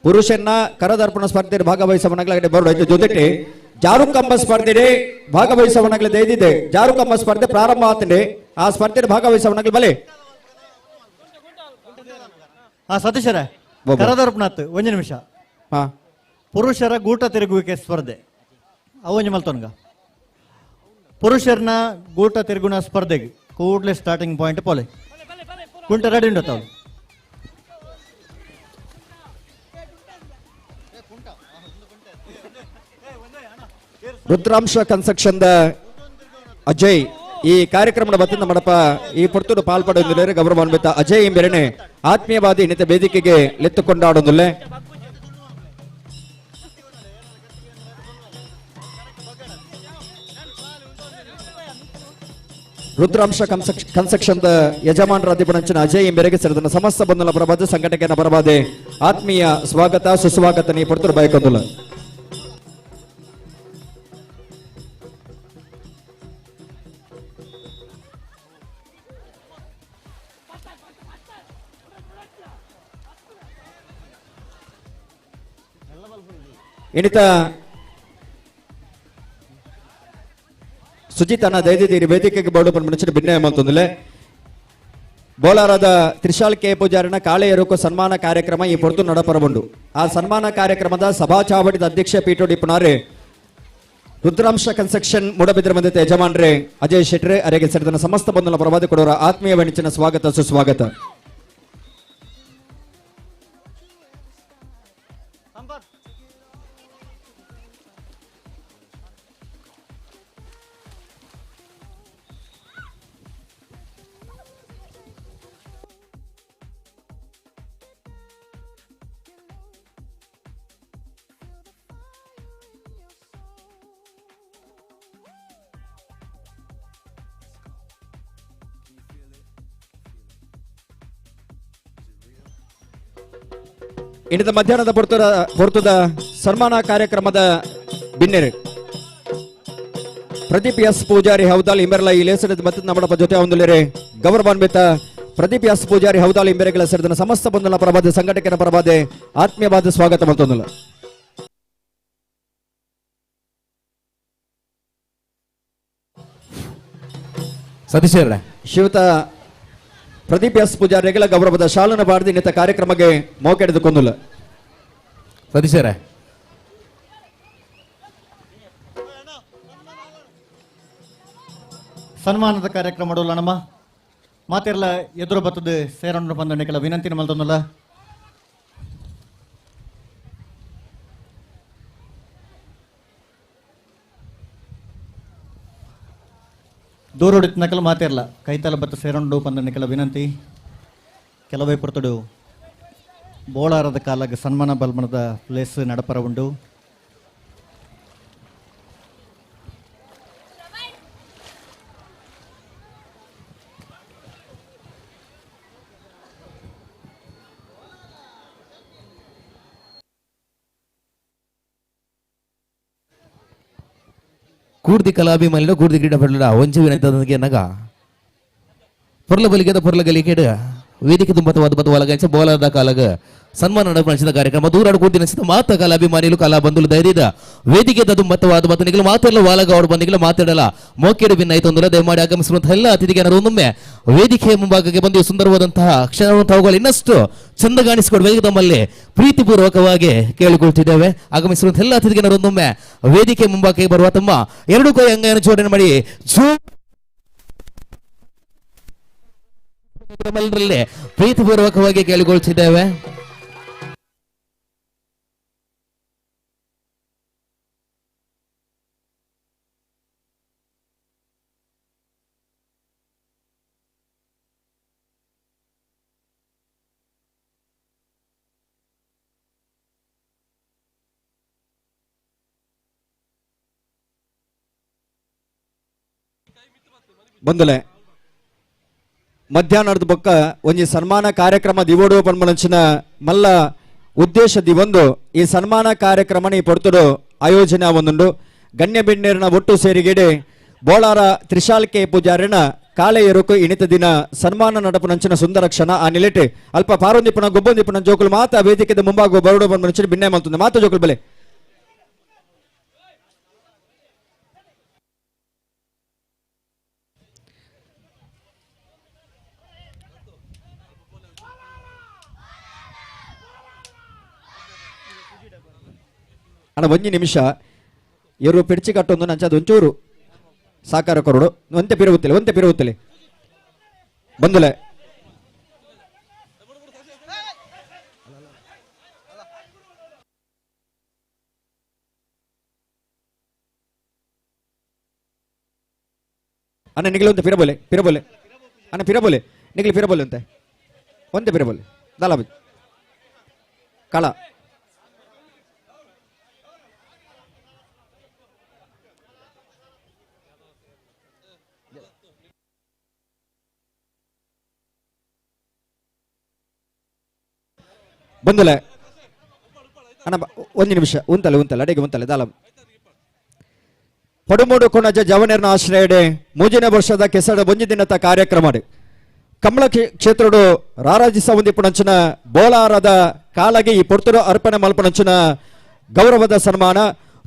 ಪುರುಷನ್ನ ಕರದರ್ಪಣ ಸ್ಪರ್ಧೆ ಭಾಗವಹಿಸವನಾಗ್ಲೇ ಬರೋಡು ಐತೆ ಜೊತೆಗೆ ಜಾರುಕಂಬ ಸ್ಪರ್ಧೆ ಭಾಗವಹಿಸವನಾಗ್ಲೇ ದೈದಿದೆ ಜಾರುಕಂಬ ಸ್ಪರ್ಧೆ ಪ್ರಾರಂಭ ಆತಂಡೆ ಆ ಸ್ಪರ್ಧೆ ಭಾಗವಹಿಸವನಾಗ್ಲಿ ಬಲೆ ಹಾ ಸತೀಶರೇ, ಒಬ್ಬ. ಕರದರ್ಪಣತ್ ಒಂಜಿ ನಿಮಿಷ. ಹಾ ಪುರುಷರ ಗೂಟ ತಿರುಗುವಿಕೆ ಸ್ಪರ್ಧೆ ಅವೊಂಜಿ ಮಲ್ತೊನ್ಗ ಪುರುಷರ್ನ ಗೂಟ ತಿರುಗುನ ಸ್ಪರ್ಧೆಗೆ ಕೂಡ್ಲೆ ಸ್ಟಾರ್ಟಿಂಗ್ ಪಾಯಿಂಟ್ ಪೋಲೆ ಕುಂಟ ರೆಡಿ ಉಂಡು ತಾವು. ರುದ್ರಾಂಶ ಕನ್ಸ್ಟ್ರಕ್ಷನ್ ಅಜಯ್ ಈ ಕಾರ್ಯಕ್ರಮದ ಬತ್ತಿಂದ ಮಡಪ ಈ ಪೊರ್ತುಡು ಪಾಲ್ಪಡೊಂದಿಲ್ಲ ಗೌರವ ಅನ್ಬಿತ ಅಜಯ್ ಎಂಬೆರನೆ ಆತ್ಮೀಯವಾದಿ ಇನ್ನಿತ ವೇದಿಕೆಗೆ ಲೆತ್ತುಕೊಂಡಾಡೊಂದಿಲ್ಲ. ರುದ್ರಾಂಶ ಕನ್ಸ್ಟ್ರಕ್ಷನ್ ಯಜಮಾನರಾದಿಪಣಂಚಿನ ಅಜಯ್ ಎಂಬೆರೆಗೆ ಸೇರಿದ ಸಮಸ್ತ ಬಂಧುಲ ಪ್ರಭಾದ ಸಂಘಟನೆಯ ಪ್ರಭಾದೆ ಆತ್ಮೀಯ ಸ್ವಾಗತ ಸುಸ್ವಾಗತ ನೀ ಪೊರ್ತುಡು ಬಯಕೊಂದುಲ್ಲ. ಇನ್ನಿತ ಸುಜಿತನ ದೈದಿದ್ದೀರಿ ವೇದಿಕೆಗೆ ಬೋರ್ಡು ಬಂದು ಭಿನ್ನ ಮಂತೊಂದಿಲ್ಲ. ಬೋಲಾರದ ತ್ರಿಶಾಲ್ ಕೆ ಪೂಜಾರಿನ ಕಾಳೆ ಎರುಕು ಸನ್ಮಾನ ಕಾರ್ಯಕ್ರಮ ಈ ಪೊರ್ತು ನಡಪರಬಂಡು ಆ ಸನ್ಮಾನ ಕಾರ್ಯಕ್ರಮದ ಸಭಾ ಚಾವಡಿದ ಅಧ್ಯಕ್ಷ ಪೀಠೋಡಿ ಪುನಾರೆ ರುದ್ರಾಂಶ ಕನ್ಸ್ಟ್ರಕ್ಷನ್ ಮೂಡಬಿದ್ರ ಮಂದಿತ ಯಜಮಾನ್ರೆ ಅಜಯ್ ಶೆಟ್ರೆ ಅರೆಗೆ ಸೇರಿದ ಸಮಸ್ತ ಬಂಧುಗಳ ಪ್ರಭಾದ ಕೊಡೋರ ಆತ್ಮೀಯ ವಣಿಚಿನ ಸ್ವಾಗತ ಸುಸ್ವಾಗತ. ಇಂದಿನ ಮಧ್ಯಾಹ್ನದ ಪೊರ್ತುದ ಸನ್ಮಾನ ಕಾರ್ಯಕ್ರಮದ ಬಿನ್ನೆರೆ ಪ್ರದೀಪ್ ಎಸ್ ಪೂಜಾರಿ ಹೌದಾಲ್ ಇಂಬೆರಲ ಈ ಲೇಸದ ಮತ್ತೆ ನಮ್ಮ ಜೊತೆ ಹೊಂದಲಿರೆ ಗೌರವಾನ್ವಿತ ಪ್ರದೀಪ್ ಎಸ್ ಪೂಜಾರಿ ಹೌದಾಲ್ ಇಂಬೆರೆಗಳ ಸೇರಿದ ಸಮಸ್ತ ಬಂಧುಗಳ ಪ್ರಭಾದೆ ಸಂಘಟಕರ ಪ್ರಭಾದೆ ಆತ್ಮೀಯವಾದ ಸ್ವಾಗತ ಮತ್ತೊಂದಿಲ್ಲ. ಸತೀಶ್ ಶಿವತ ಪ್ರದೀಪ್ ಎಸ್ ಪೂಜಾರಿಗಳ ಗೌರವದ ಶಾಲನ ಬಾರದಿ ಇನ್ನಿತ ಕಾರ್ಯಕ್ರಮಕ್ಕೆ ಮೋಕೆಡೆದುಕೊಂಡಿಲ್ಲ. ಸತೀಶ್ ಸನ್ಮಾನದ ಕಾರ್ಯಕ್ರಮ ಮಾಡೋಲ್ಲ ನಮ್ಮ ಮಾತೆಲ್ಲ ಎದುರು ಬರ್ತದೆ ಸೇರಣ್ಣ ಬಂದ ಕೆಲ ವಿನಂತಿನ ಮಲ್ತೊಂದಲ್ಲ. ದೂರೋಡಿತ ನಕಲು ಮಾತಿರಲ್ಲ ಕೈತಲ ಬತ್ತ ಸೇರೊಂಡು ಪಂದ ಕೆಲ ವಿನಂತಿ ಕೆಲವೇ ಪುರ್ತಡು ಬೋಳಾರದ ಕಾಲಾಗ ಸನ್ಮಾನ ಬಲ್ಮನದ ಪ್ಲೇಸ್ ನಡಪರ ಉಂಡು. ಕೂರ್ದಿ ಕಲಾಭಿಮಾನಿలో ಕೂರ್ದಿ ಕ್ರೀಡಾಪಟುల ಒಂಚ ವಿನಂತಿ ನಗ పొరల బలిగేద పొరల గలికేడు ವೇದಿಕೆ ತುಂಬ ಒಳಗಂಚ ಬೋಲಾದ ಕಾಲಗ ಸನ್ಮಾನ ನಡೆಸಿದ ಕಾರ್ಯಕ್ರಮ ದೂರಾಡು ಕೂತಿ ನಡೆಸಿದ ಮಾತ ಕಲಾ ಅಭಿಮಾನಿಗಳು ಕಲಾ ಬಂಧುಗಳು ಧೈರ್ಯದ ವೇದಿಕೆ ತುಂಬತ್ತವಾದ ಬತ್ತನಿಗಳು ಮಾತೆಲ್ಲ ವಾಲಗ ಅವರು ಬಂದಿಗಳು ಮಾತಾಡಲ್ಲ ಮೋಕೆಡು ಭಿನ್ನ ತೊಂದರೆ ದಯಮಾಡಿ ಆಗಮಿಸಿರುವಂತಹ ಎಲ್ಲ ಅತಿಥಿಗೆ ಒಮ್ಮೆ ವೇದಿಕೆಯ ಮುಂಭಾಗಕ್ಕೆ ಬಂದು ಸುಂದರವಾದಂತಹ ಕ್ಷಣವನ್ನು ತಾವುಗಳು ಇನ್ನಷ್ಟು ಚಂದ ಕಾಣಿಸಿಕೊಡ್ಬೇಕು ತಮ್ಮಲ್ಲಿ ಪ್ರೀತಿಪೂರ್ವಕವಾಗಿ ಕೇಳಿಕೊಳ್ತಿದ್ದೇವೆ. ಆಗಮಿಸಿರುವಂತಹ ಎಲ್ಲ ಅತಿಥಿಗೆ ಒಮ್ಮೆ ವೇದಿಕೆ ಮುಂಭಾಗಕ್ಕೆ ಬರುವ ತಮ್ಮ ಎರಡು ಕೈ ಅಂಗೈಯನ್ನು ಜೋಡಣೆ ಮಾಡಿ ನಮ್ಮಲ್ಲೇ ಪ್ರೀತಿಪೂರ್ವಕವಾಗಿ ಕೇಳಿಕೊಳ್ತಿದ್ದೇವೆ. ಬಂದಲೆ ಮಧ್ಯಾಹ್ನದ ಬೊಕ್ಕ ಒಂಜಿ ಸನ್ಮಾನ ಕಾರ್ಯಕ್ರಮ ದಿವೋಡು ಪನ್ಮನಂಚಿನ ಮಲ್ಲ ಉದ್ದೇಶ ದಿವೊಂದು ಈ ಸನ್ಮಾನ ಕಾರ್ಯಕ್ರಮನ ಈ ಪೊರ್ತುಡು ಆಯೋಜನೆ ಆವೊಂದುಂಡು ಗಣ್ಯ ಬಿಣ್ಣೇರಿನ ಒಟ್ಟು ಸೇರಿಗೆಡೆ ಬೋಳಾರ ತ್ರಿಶಾಲ್ ಕೆ ಪೂಜಾರಿನ ಕಾಲೆ ಎರುಕು ಇಣಿತ ದಿನ ಸನ್ಮಾನ ನಡಪನಂಚಿನ ಸುಂದರ ಕ್ಷಣ ಆ ನಿಲೆಟೆ ಅಲ್ಪ ಪಾರೊಂದಿಪ್ಪನ ಗೊಬ್ಬೊಂದಿಪ್ಪನ ಜೋಕುಲು ಮಾತ ವೇದಿಕೆದ ಮುಂಭಾಗ ಬರೋಡು ಪನ್ಮನಂಚಿನ ಬಿನ್ನೆ ಮಲ್ತುಂದೆ ಮಾತ ಜೋಕುಲು ಬೆಲೆ ಅಣ್ಣ ಒಂಜಿ ನಿಮಿಷ ಇವರು ಪಿಡ್ಚಿ ಕಟ್ಟೊಂದು ನಂಚ ಅದು ಒಂಚೂರು ಸಾಕಾರ ಕೊರಡು ಒಂತೆ ಪಿರುಗುತ್ತಲೆ ಬಂದುಲೆ ಅಣ್ಣ ನಿಗಲಿ ಒಂತೆ ಪಿರಬೋಲೆ ಅಣ್ಣ ಪಿರಬೋಲೆ ನಿಗಲಿ ಪಿರಬೋಲೆ ಅಂತೆ ಒಂತೆ ಪಿರಬೋಲೆ ದಾಲ ಕಳ ಬಂದಲೆ ಅಣ್ಣ ಒಂದು ನಿಮಿಷ ಉಂತಲೆ ಅಡೆಗೆ ಉಂತಲೆ ದಾಲ ಪಡುಮೂಡು ಕೊಣಜ ಜವನೇರ್ನ ಆಶ್ರಯಡೆ ಮೂಜನೇ ವರ್ಷದ ಕೆಸಡ ಒಂಜಿ ದಿನದ ಕಾರ್ಯಕ್ರಮ ಕಮಲ ಕ್ಷೇತ್ರಡು ರಾರಾಜಿಸ ಒಂದಿಪ್ಪಣಂಚಿನ ಬೋಲಾರದ ಕಾಲಗೆ ಈ ಪೊರ್ತುಡು ಅರ್ಪಣೆ ಮಲ್ಪಣಂಚಿನ ಗೌರವದ ಸನ್ಮಾನ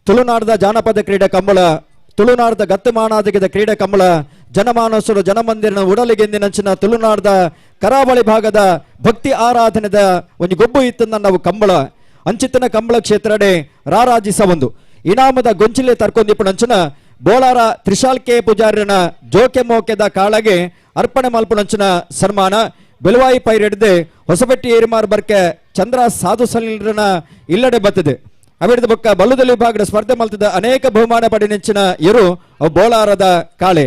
ತುಳುನಾಡದ ಜಾನಪದ ಕ್ರೀಡೆ ಕಂಬಳ ತುಳುನಾಡದ ಗತ್ತುಮಾನಾದಿಗದ ಕ್ರೀಡೆ ಕಂಬಳ ಜನಮಾನಸರು ಜನಮಂದಿರನ ಉಡಲಿಗೆಂದಿನಂಚಿನ ತುಳುನಾಡದ ಕರಾವಳಿ ಭಾಗದ ಭಕ್ತಿ ಆರಾಧನೆದ ಒಂದು ಗೊಬ್ಬು ಇತ್ತಂದ ನಾವು ಕಂಬಳ ಅಂಚಿತ್ತಿನ ಕಂಬಳ ಕ್ಷೇತ್ರಡೆ ರಾರಾಜಿಸ ಒಂದು ಇನಾಮದ ಗೊಂಚಿಲೆ ತರ್ಕೊಂದಿಪ್ಪಣಂಚಿನ ಬೋಳಾರ ತ್ರಿಶಾಲ್ ಕೆ ಪೂಜಾರಿನ ಜೋಕೆ ಮೋಕೆದ ಕಾಳಗೆ ಅರ್ಪಣೆ ಮಲ್ಪಣಂಚಿನ ಸನ್ಮಾನ ಬೆಲುವಾಯಿ ಪೈರೆಡ್ದೆ ಹೊಸಬೆಟ್ಟಿ ಏರಿಮಾರ್ ಬರ್ಕೆ ಚಂದ್ರ ಸಾಧು ಸಲೀಲರನ ಇಲ್ಲಡೆ ಬತ್ತದೆ ಅವಿಡದ ಬೊಕ್ಕ ಬಲ್ಲುದಲ್ಲಿ ವಿಭಾಗದ ಸ್ಪರ್ಧೆ ಮಲ್ತದ ಅನೇಕ ಬಹುಮಾನ ಪಡೆನೆಂಚಿನ ಇರು ಬೋಳಾರದ ಕಾಳೆ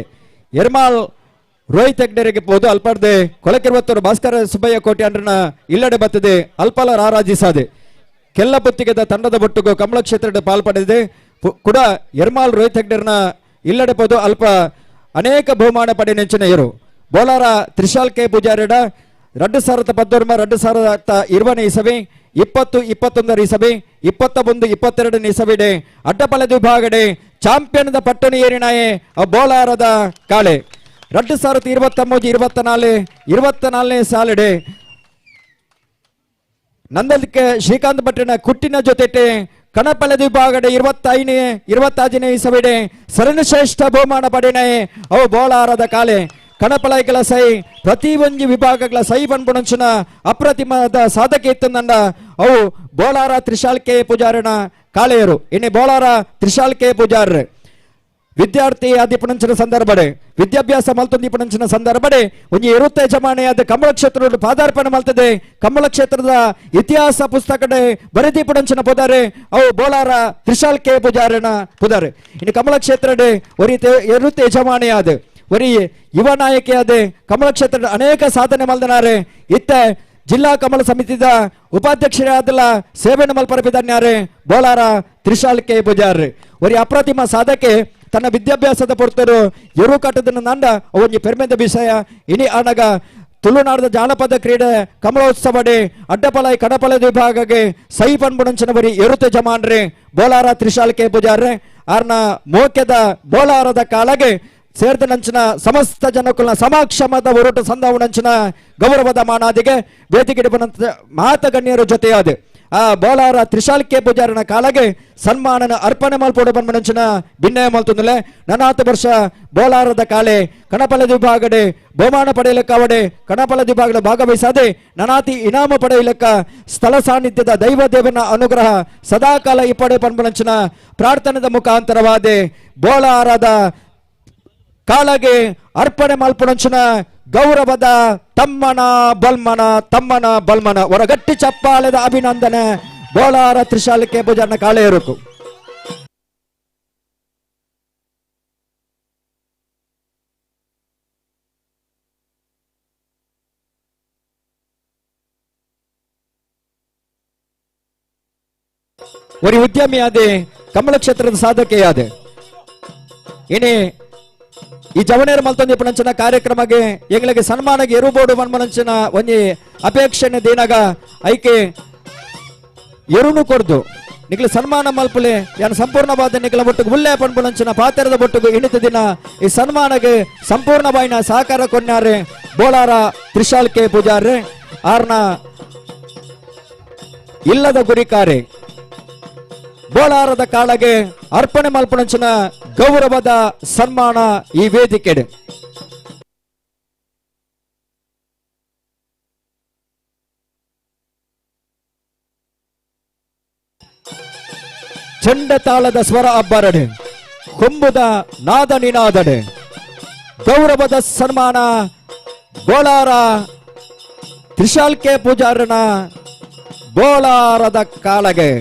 ಎರ್ಮಾಲ್ ರೋಹಿತ್ ಹೆಗ್ಡೆರಿಗೆ ಹೋದು ಅಲ್ಪಾರ್ದೆ ಕೊಳಕಿರುವತ್ತೂರು ಭಾಸ್ಕರ ಸುಬ್ಬಯ್ಯ ಕೋಟೆ ಅಂಡ್ರನ ಇಲ್ಲಡೆ ಬತ್ತದೆ ಅಲ್ಪಲ ರಾರಾಜಿಸಾದೆ ಕೆಲ್ಲ ಪುತ್ತಿಗೆದ ತಂಡದ ಬೊಟ್ಟುಗು ಕಮಲ ಕ್ಷೇತ್ರದ ಪಾಲ್ಪಡೆದಿದೆ ಕೂಡ ಎರ್ಮಾಲ್ ರೋಹಿತ್ ಹೆಗ್ಡೆರ್ನ ಇಲ್ಲಡೆ ಪೋದು ಅಲ್ಪ ಅನೇಕ ಬಹುಮಾನ ಪಡೆನೆಂಚಿನ ಇರು ಬೋಳಾರ ತ್ರಿಶಾಲ್ ಕೆ ಪೂಜಾರಿಡ 2019 ಇಸವಿ 2021 ಇಸವಿ 21-22 ಇಸವಿಡೆ ಅಡ್ಡಪಲದ ವಿಭಾಗಡೆ ಚಾಂಪಿಯನ್ ಪಟ್ಟಣ ಏರಿನಾಯೆ ಬೋಳಾರದ ಕಾಳೆ 2023-24 ಸಾಲಿಡೆ ನಂದಲಿಕ್ಕೆ ಶ್ರೀಕಾಂತ್ ಭಟ್ಟನ ಕುಟ್ಟಿನ ಜೊತೆ ಕಣಪಲದ ವಿಭಾಗಡೆ 25 ಇಸವಿಡೆ ಸರ್ವಶ್ರೇಷ್ಠ ಬಹುಮಾನ ಪಡೆನೆ ಅವು ಬೋಳಾರದ ಕಾಳೆ ಕಣಪಲೈಗಳ ಸೈ ಪ್ರತಿ ಒಂದು ವಿಭಾಗಗಳ ಸೈ ಬಂದ್ಬಿಡಂಚಿನ ಅಪ್ರತಿಮದ ಸಾಧಕೆ ಇತ್ತಂದಂಡ ಅವು ಬೋಳಾರ ತ್ರಿಶಾಲ್ ಕೆ ಪೂಜಾರಿನ ಕಾಳೆಯರು ಇನ್ನು ಬೋಳಾರ ತ್ರಿಶಾಲ್ ಕೆ ಪೂಜಾರ್ರೆ ವಿದ್ಯಾರ್ಥಿ ಆದಿಪಣಂಚಿನ ಸಂದರ್ಭಡೆ ವಿದ್ಯಾಭ್ಯಾಸ ಮಲ್ತೊಂದಿಪಣಂಚಿನ ಸಂದರ್ಭಡೆ ಒಂದು ಇರುತ್ತೆ ಜಮಾನೆಯಾದ ಕಮಲ ಕ್ಷೇತ್ರ ಪಾದಾರ್ಪಣೆ ಮಲ್ತದೆ ಕಮಲ ಕ್ಷೇತ್ರದ ಇತಿಹಾಸ ಪುಸ್ತಕಡೆ ಬರೆದಿಪಣಂಚಿನ ಪುದಾರೆ ಅವು ಬೋಳಾರ ತ್ರಿಶಾಲ್ ಕೆ ಪೂಜಾರಿನ ಪುದಾರೆ ಇನ್ನು ಕಮಲ ಕ್ಷೇತ್ರಡೆ ಇರುತ್ತೆ ಯಜಮಾನೆಯಾದ ಒರಿ ಯುವ ನಾಯಕಿಯಾದ ಕಮಲ ಕ್ಷೇತ್ರದ ಅನೇಕ ಸಾಧನೆ ಮಲ್ದನಾರೆ ಇತ್ತ ಜಿಲ್ಲಾ ಕಮಲ ಸಮಿತಿದ ಉಪಾಧ್ಯಕ್ಷರಾದಲ್ಲ ಸೇವೆಯನ್ನು ಮಲ್ಪರಬಿದ್ದಾನ್ಯಾರೆ ಬೋಳಾರ ತ್ರಿಶಾಲ್ ಕೆ ಪೂಜಾರಿ ಒರಿ ಅಪ್ರತಿಮ ಸಾಧಕೆ ತನ್ನ ವಿದ್ಯಾಭ್ಯಾಸದ ಪೊರ್ತರು ಎರು ಕಟ್ಟದನ್ನ ನಂಡ ಒಂಜಿ ಪೆರ್ಮೆದ ವಿಷಯ ಇನಿ ಆನಗ ತುಳುನಾಡದ ಜಾನಪದ ಕ್ರೀಡೆ ಕಮಲೋತ್ಸವಡೆ ಅಡ್ಡಪಲೈ ಕಡಪಲ ವಿಭಾಗಗೆ ಸೈ ಪನ್ಪುಣಂಚಿನ ಬರಿ ಎರುತೆ ಜಮಾನ್ರೆ ಬೋಲಾರ ತ್ರಿಶಾಲ್ಕೆ ಪೂಜಾರ್ರೆ ಆರ್ನ ಮೋಕ್ಯದ ಬೋಲಾರದ ಕಾಲಗೆ ಸೇರ್ದ ನಂಚಿನ ಸಮಸ್ತ ಜನಕುಲ ಸಮಾಕ್ಷಮದ ಹೊರಟು ಸಂಧಾವನಂಚಿನ ಗೌರವದ ಮಾನಾದಿಗೆ ವೇದಿಕೆ ಮಾತ ಗಣ್ಯರ ಜೊತೆಯಾದ ಆ ಬೋಲಾರ ತ್ರಿಶಾಲ್ಕೆ ಪೂಜಾರನ ಕಾಲಗೆ ಸನ್ಮಾನನ ಅರ್ಪಣೆ ಮಲ್ಪೋಡು ಬಂದ್ಮನಂಚಿನ ಭಿನ್ನಯ ಮಲ್ತುಂದಲೆ ನನಾತ ವರ್ಷ ಬೋಲಾರದ ಕಾಲೆ ಕಣಪಲ ವಿಭಾಗಡೆ ಬಹುಮಾನ ಪಡೆಯಲಿಕ್ಕವಡೆ ಕಣಪಲ ವಿಭಾಗದ ಭಾಗವಹಿಸದೆ ನನಾತಿ ಇನಾಮ ಪಡೆಯಲಿಕ್ಕ ಸ್ಥಳ ಸಾನ್ನಿಧ್ಯದ ದೈವ ದೇವನ ಅನುಗ್ರಹ ಸದಾಕಾಲ ಇಪ್ಪಡೆ ಬಂದ್ಮನಂಚಿನ ಪ್ರಾರ್ಥನೆದ ಮುಖಾಂತರವಾದೆ ಬೋಲಾರದ ಕಾಲಗೆ ಅರ್ಪಣೆ ಮಲ್ಪುಣಂಚಿನ ಗೌರವದ ತಮ್ಮನ ಬಲ್ಮನ ಹೊರಗಟ್ಟಿ ಚಪ್ಪಾಳೆದ ಅಭಿನಂದನೆ ಬೋಲಾರ ತ್ರಿಶಾಲಿಕೆ ಪೂಜಾರನ ಕಾಳೆ ಇರುಕು ಒರಿ ಉದ್ಯಮಿ ಆದೆ ಕಮಲ ಕ್ಷೇತ್ರದ ಸಾಧಕೆಯಾದೆ ಏನೇ ಈ ಜವನೇರ ಮಲ್ತೊಂದು ಪಣಂಚಿನ ಕಾರ್ಯಕ್ರಮಕ್ಕೆ ಎಂಗ್ಲಿಗೆ ಸನ್ಮಾನಗೆ ಎರುಬೋಡು ಮನ್ಮನಂಚಿನ ಒಂಜಿ ಅಪೇಕ್ಷೆನೆ ದೇನಾಗ ಐಕೆ ಎರುನು ಕೊಡ್ದು ನಿಗ್ಲ ಸನ್ಮಾನ ಮಲ್ಪಲೆ ಯಾನ್ ಸಂಪೂರ್ಣವಾದ ನಿಗ್ಲ ಬೊಟ್ಟುಗು ಉಲ್ಲೆ ಪನ್ಪುಣಂಚಿನ ಪಾತ್ರದ ಬೊಟ್ಟುಗು ಇಣಿತ ದಿನ ಈ ಸನ್ಮಾನಗೆ ಸಂಪೂರ್ಣವಾಯಿನ ಸಹಕಾರ ಕೊನ್ಯಾರೆ ಬೋಲಾರ ತ್ರಿಶಾಲ್ಕೆ ಪೂಜಾರ್ರೆ ಆರ್ನ ಇಲ್ಲದ ಗುರಿಕಾರೆ ಬೋಲಾರದ ಕಾಳಗೆ ಅರ್ಪಣೆ ಮಲ್ಪಣಂಚಿನ ಗೌರವದ ಸನ್ಮಾನ ಈ ವೇದಿಕೆ ಚಂಡ ತಾಳದ ಸ್ವರ ಅಬ್ಬರಡೆ ಕೊಂಬುದ ನಾದ ನಿನಾದಡೆ ಗೌರವದ ಸನ್ಮಾನ ಬೋಲಾರ ತ್ರಿಶಾಲ್ಕೆ ಪೂಜಾರನ ಬೋಲಾರದ ಕಾಳಗೆ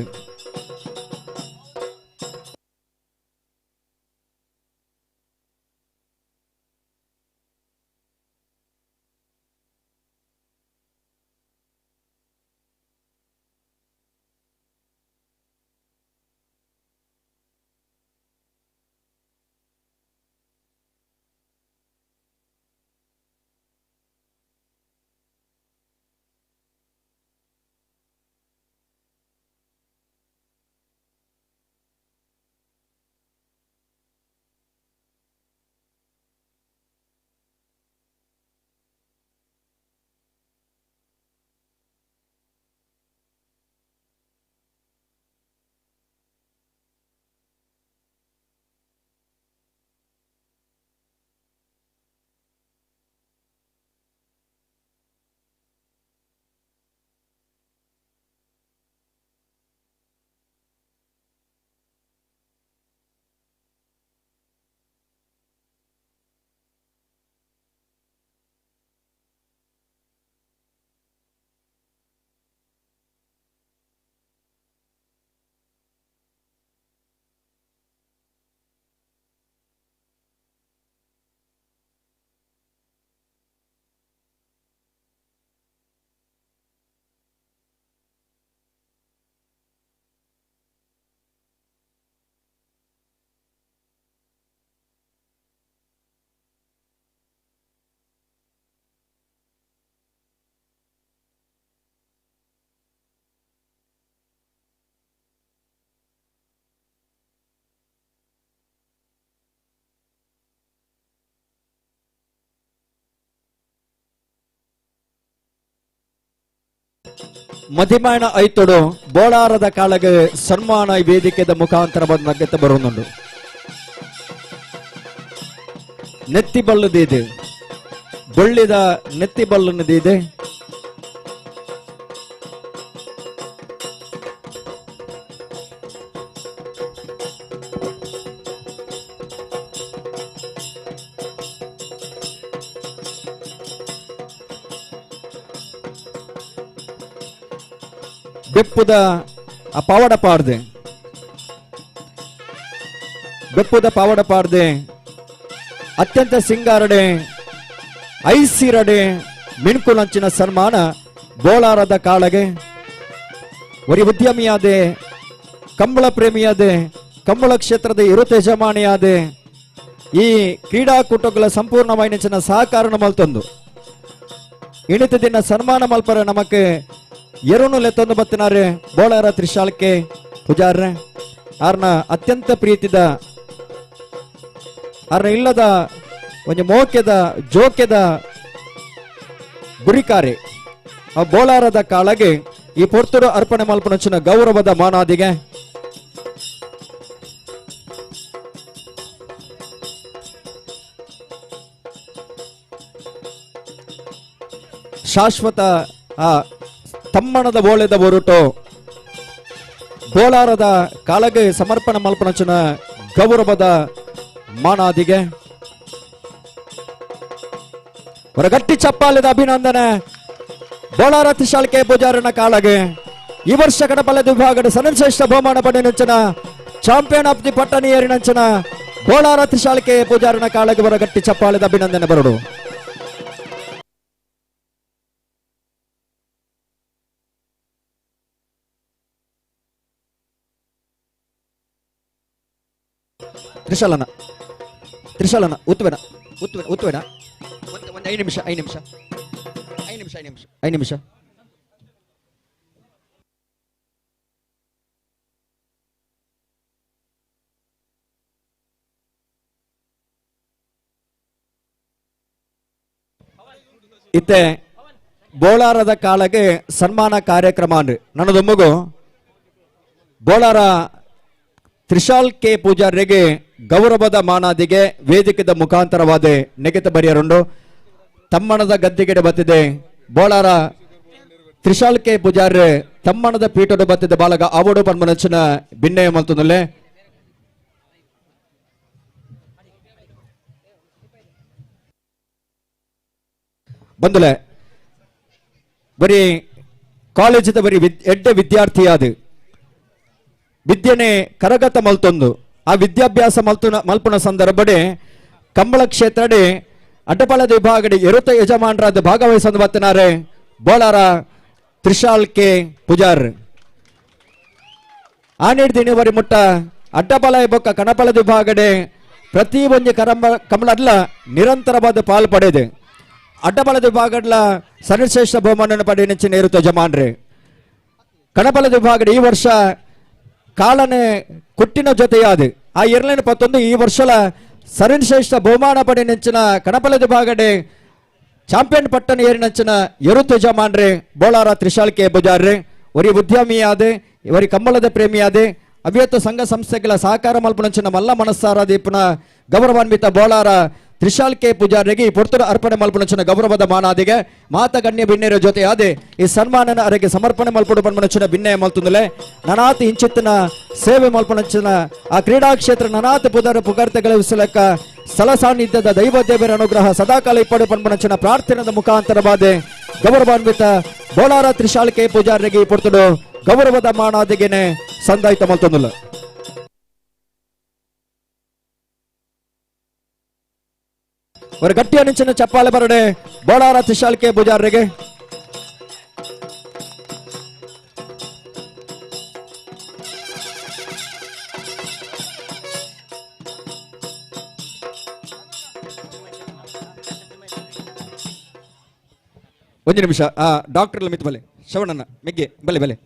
ಮದಿಮಾಯನ ಐತೊಡು ಬೋಳಾರದ ಕಾಳಗೆ ಸನ್ಮಾನ ವೇದಿಕೆದ ಮುಖಾಂತರ ಬಂದ ಬರುന്നുണ്ട് ನೆತ್ತಿ ಬಲ್ಲದಿದೆ ಬಳ್ಳಿದ ನೆತ್ತಿ ಬಲ್ಲನದಿದೆ ಬೆಪ್ಪುದ ಪಾವಡ ಪಾಡ್ದೆ ಬೆಪ್ಪುದ ಪಾವಡ ಪಾಡ್ದೆ ಅತ್ಯಂತ ಸಿಂಗಾರಡೆ ಐಸಿರಡೆ ಮಿಣ್ಕುಲಂಚಿನ ಸನ್ಮಾನ ಬೋಳಾರದ ಕಾಳಗೆ ಒರಿ ಉದ್ಯಮಿಯಾದೆ ಕಂಬಳ ಪ್ರೇಮಿಯಾದೆ ಕಂಬಳ ಕ್ಷೇತ್ರದ ಇರುತ ಯಜಮಾನಿಯಾದೆ ಈ ಕ್ರೀಡಾಕೂಟಗಳ ಸಂಪೂರ್ಣವಾಯಿನ ಸಹಕಾರನ ಮಲ್ತೊಂದು ಇಣಿತ ದಿನ ಸನ್ಮಾನ ಮಲ್ಪರ ನಮಕ್ ಎರೂನು ಲೆತ್ತೊಂದು ಬತ್ತಿನಾರೆ ಬೋಳಾರ ತ್ರಿಶಾಲ್ಕೆ ಪೂಜಾರ್ರೆ ಆರ್ನ ಅತ್ಯಂತ ಪ್ರೀತಿದ ಆರ್ನ ಇಲ್ಲದ ಒಂದು ಮೋಕ್ಯದ ಜೋಕ್ಯದ ಗುರಿಕಾರೆ ಆ ಬೋಳಾರದ ಕಾಳಗೆ ಈ ಪೊರ್ತುಡು ಅರ್ಪಣೆ ಮಲ್ಪನಚ್ಚಿನ ಗೌರವದ ಮಾನಾದಿಗೆ ಶಾಶ್ವತ ಆ ತಮ್ಮಣದ ಬೋಳೆದ ಹೊರಟು ಬೋಳಾರದ ಕಾಳಗೆ ಸಮರ್ಪಣೆ ಮಲ್ಪನಚ್ಚಿನ ಗೌರವದ ಮಾನಾದಿಗೆ ಹೊರಗಟ್ಟಿ ಚಪ್ಪಾಲಿದ ಅಭಿನಂದನೆ ಬೋಳಾರ ತ್ರಿಶಾಲ್ಕೆ ಪೂಜಾರನ ಕಾಳಗೆ ಈ ವರ್ಷ ಕಡಪಲ ವಿಭಾಗದ ಸರ್ವಶ್ರೇಷ್ಠ ಬಹುಮಾನ ಪಡೆಯಂಚನ ಚಾಂಪಿಯನ್ ಆಫ್ ದಿ ಪಟ್ಟಣಿಯರಿನಂಚನ ಬೋಳಾರ ತ್ರಿಶಾಲ್ಕೆ ಪೂಜಾರನ ಕಾಳಗೆ ಹೊರಗಟ್ಟಿ ಚಪ್ಪಾಲಿದ ಅಭಿನಂದನೆ ಬರಡು. ತ್ರಿಶಾಲನ ಉತ್ವೇನ ಒಂದು 5 ನಿಮಿಷ ಇತ್ತೆ ಬೋಳಾರದ ಕಾಳಗೆ ಸನ್ಮಾನ ಕಾರ್ಯಕ್ರಮ ಅನ್ರಿ ನನ್ನದೊಮ್ಮಗು ಬೋಳಾರ ತ್ರಿಶಾಲ್ಕೆ ಪೂಜಾರಿಗೆ ಗೌರವದ ಮಾನಾದಿಗೆ ವೇದಿಕೆದ ಮುಖಾಂತರವಾದ ನೆಗೆತ ಬರೆಯರುಂಡು ತಮ್ಮಣದ ಗದ್ದಿಗೆಡೆ ಬತ್ತಿದೆ ಬೋಳಾರ ತ್ರಿಶಾಲ್ಕೆ ಪೂಜಾರ್ರೆ ತಮ್ಮಣದ ಪೀಠದ ಬತ್ತಿದೆ ಬಾಲಗ ಅವಡು ಪನ್ಮನಚ್ಚಿನ ಭಿನ್ನಯ ಮಲ್ತುನಲ್ಲೇ ಬಂದುಲೆ ಬರೀ ಕಾಲೇಜಿದ ಬರೀ ಎಡ್ಡೆ ವಿದ್ಯಾರ್ಥಿಯಾದ ವಿದ್ಯೆನೆ ಕರಗತ ಮಲ್ತೊಂದು ಆ ವಿದ್ಯಾಭ್ಯಾಸ ಮಲ್ಪುನ ಸಂದರ್ಭಡೆ ಕಂಬಳ ಕ್ಷೇತ್ರಡೆ ಅಡ್ಡಪಾಳದ ವಿಭಾಗಡೆ ಎರುತ ಯಜಮಾನರಾದ ಭಾಗವಹಿಸಂದು ಬತ್ತಿನಾರೆ ಬೋಳಾರ ತ್ರಿಶಾಲ್ಕೆ ಪೂಜಾರ್ ಆನೇಡ್ ದಿನವರಿ ಮುಟ್ಟ ಅಡ್ಡಪಾಳ ಬೊಕ್ಕ ಕಣಪಾಳದ ವಿಭಾಗಡೆ ಪ್ರತಿ ಒಂದು ಕಂಬಳಡ್ಲ ನಿರಂತರವಾದ ಪಾಲು ಪಡೆದೆ ಅಡ್ಡಪಾಳದ ವಿಭಾಗಡ್ಲ ಸರ್ವಶ್ರೇಷ್ಠ ಬಹುಮಾನ ಪಡೆಯಂಚಿನ ಎರುತ ಯಜಮಾನ್ರೆ ಕಣಪಾಳದ ವಿಭಾಗಡೆ ಈ ವರ್ಷ ಕಾಲನೆ ಕುಟ್ಟಿನ ಜೊತೆಯಾದ ಆ 2021 ಈ ವರ್ಷಲ ಸರ್ವಶ್ರೇಷ್ಠ ಬಹುಮಾನ ಪಡೆ ನೆಂಚಿನ ಕಣಪಲದ ಭಾಗಡೆ ಚಾಂಪಿಯನ್ ಪಟ್ಟಣ ಏರಿನಂಚಿನ ಎರುತ ಯಜಮಾನ್ರೆ ಬೋಳಾರ ತ್ರಿಶಾಲ್ಕೆ ಪೂಜಾರ್ರೆ ಒರಿ ಉದ್ಯಮಿಯಾದೆ ಇವರಿ ಕಂಬಳದ ಪ್ರೇಮಿಯಾದೆ ಅವ್ಯತ ಸಂಘ ಸಂಸ್ಥೆಗಳ ಸಹಕಾರ ಮಲ್ಪನಂಚಿನ ಮಲ್ಲ ಮನಸ್ಸಾರ ದೀಪನ ಗೌರವಾನ್ವಿತ ಬೋಳಾರ ತ್ರಿಶಾಲ್ಕೆ ಪೂಜಾರಿಗೆ ಈ ಪೊರ್ತುಡ ಅರ್ಪಣೆ ಮಲ್ಪನಂಚಿನ ಗೌರವದ ಮಾನಾದಿಗೆ ಮಾತಗಣ್ಯ ಭಿನ್ನರ ಜೊತೆ ಆದೆ ಈ ಸನ್ಮಾನನ ಅರೆಗೆ ಸಮರ್ಪಣೆ ಮಲ್ಪಡು ಪನ್ಮನಂಚಿನ ಭಿನ್ನಯ ಮಲ್ತುಂದಲೆ ನನಾತಿ ಇಂಚಿತ್ತಿನ ಸೇವೆ ಮಲ್ಪನಂಚಿನ ಆ ಕ್ರೀಡಾ ಕ್ಷೇತ್ರ ನನಾತಿ ಪುಗರ್ತೆಗಳ ವಿಸಲೆಕ್ಕ ಸ್ಥಳ ಸಾನ್ನಿಧ್ಯದ ದೈವ ದೇವರ ಅನುಗ್ರಹ ಸದಾಕಾಲ ಇಪ್ಪಡು ಪನ್ಮನಂಚಿನ ಪ್ರಾರ್ಥನೆದ ಮುಖಾಂತರವಾದೆ ಗೌರವಾನ್ವಿತ ಬೋಳಾರ ತ್ರಿಶಾಲ್ಕೆ ಪೂಜಾರಿಗೆ ಈ ಪೊರ್ತುಡು ಗೌರವದ ಮಾನಾದಿಗೆನೆ ಸಂದಾಯಿತ ಮಲ್ತುಂದಲ ஒரு ಗಟ್ಟಿಯ ನಿಂಚಿನ ಚಪ್ಪಾಳೆ ಬರಡೆ ಬೋಳಾರ ತ್ರಿಶಾಲ್ಕೆ ಪೂಜಾರಿಗೆ ಒಂದು ನಿಮಿಷ ಡಾಕ್ಟರ್ ಮಿತ್ ಬಲೆ ಶ್ರವಣನ ಮೆಗ್ಗೆ ಬಲೆ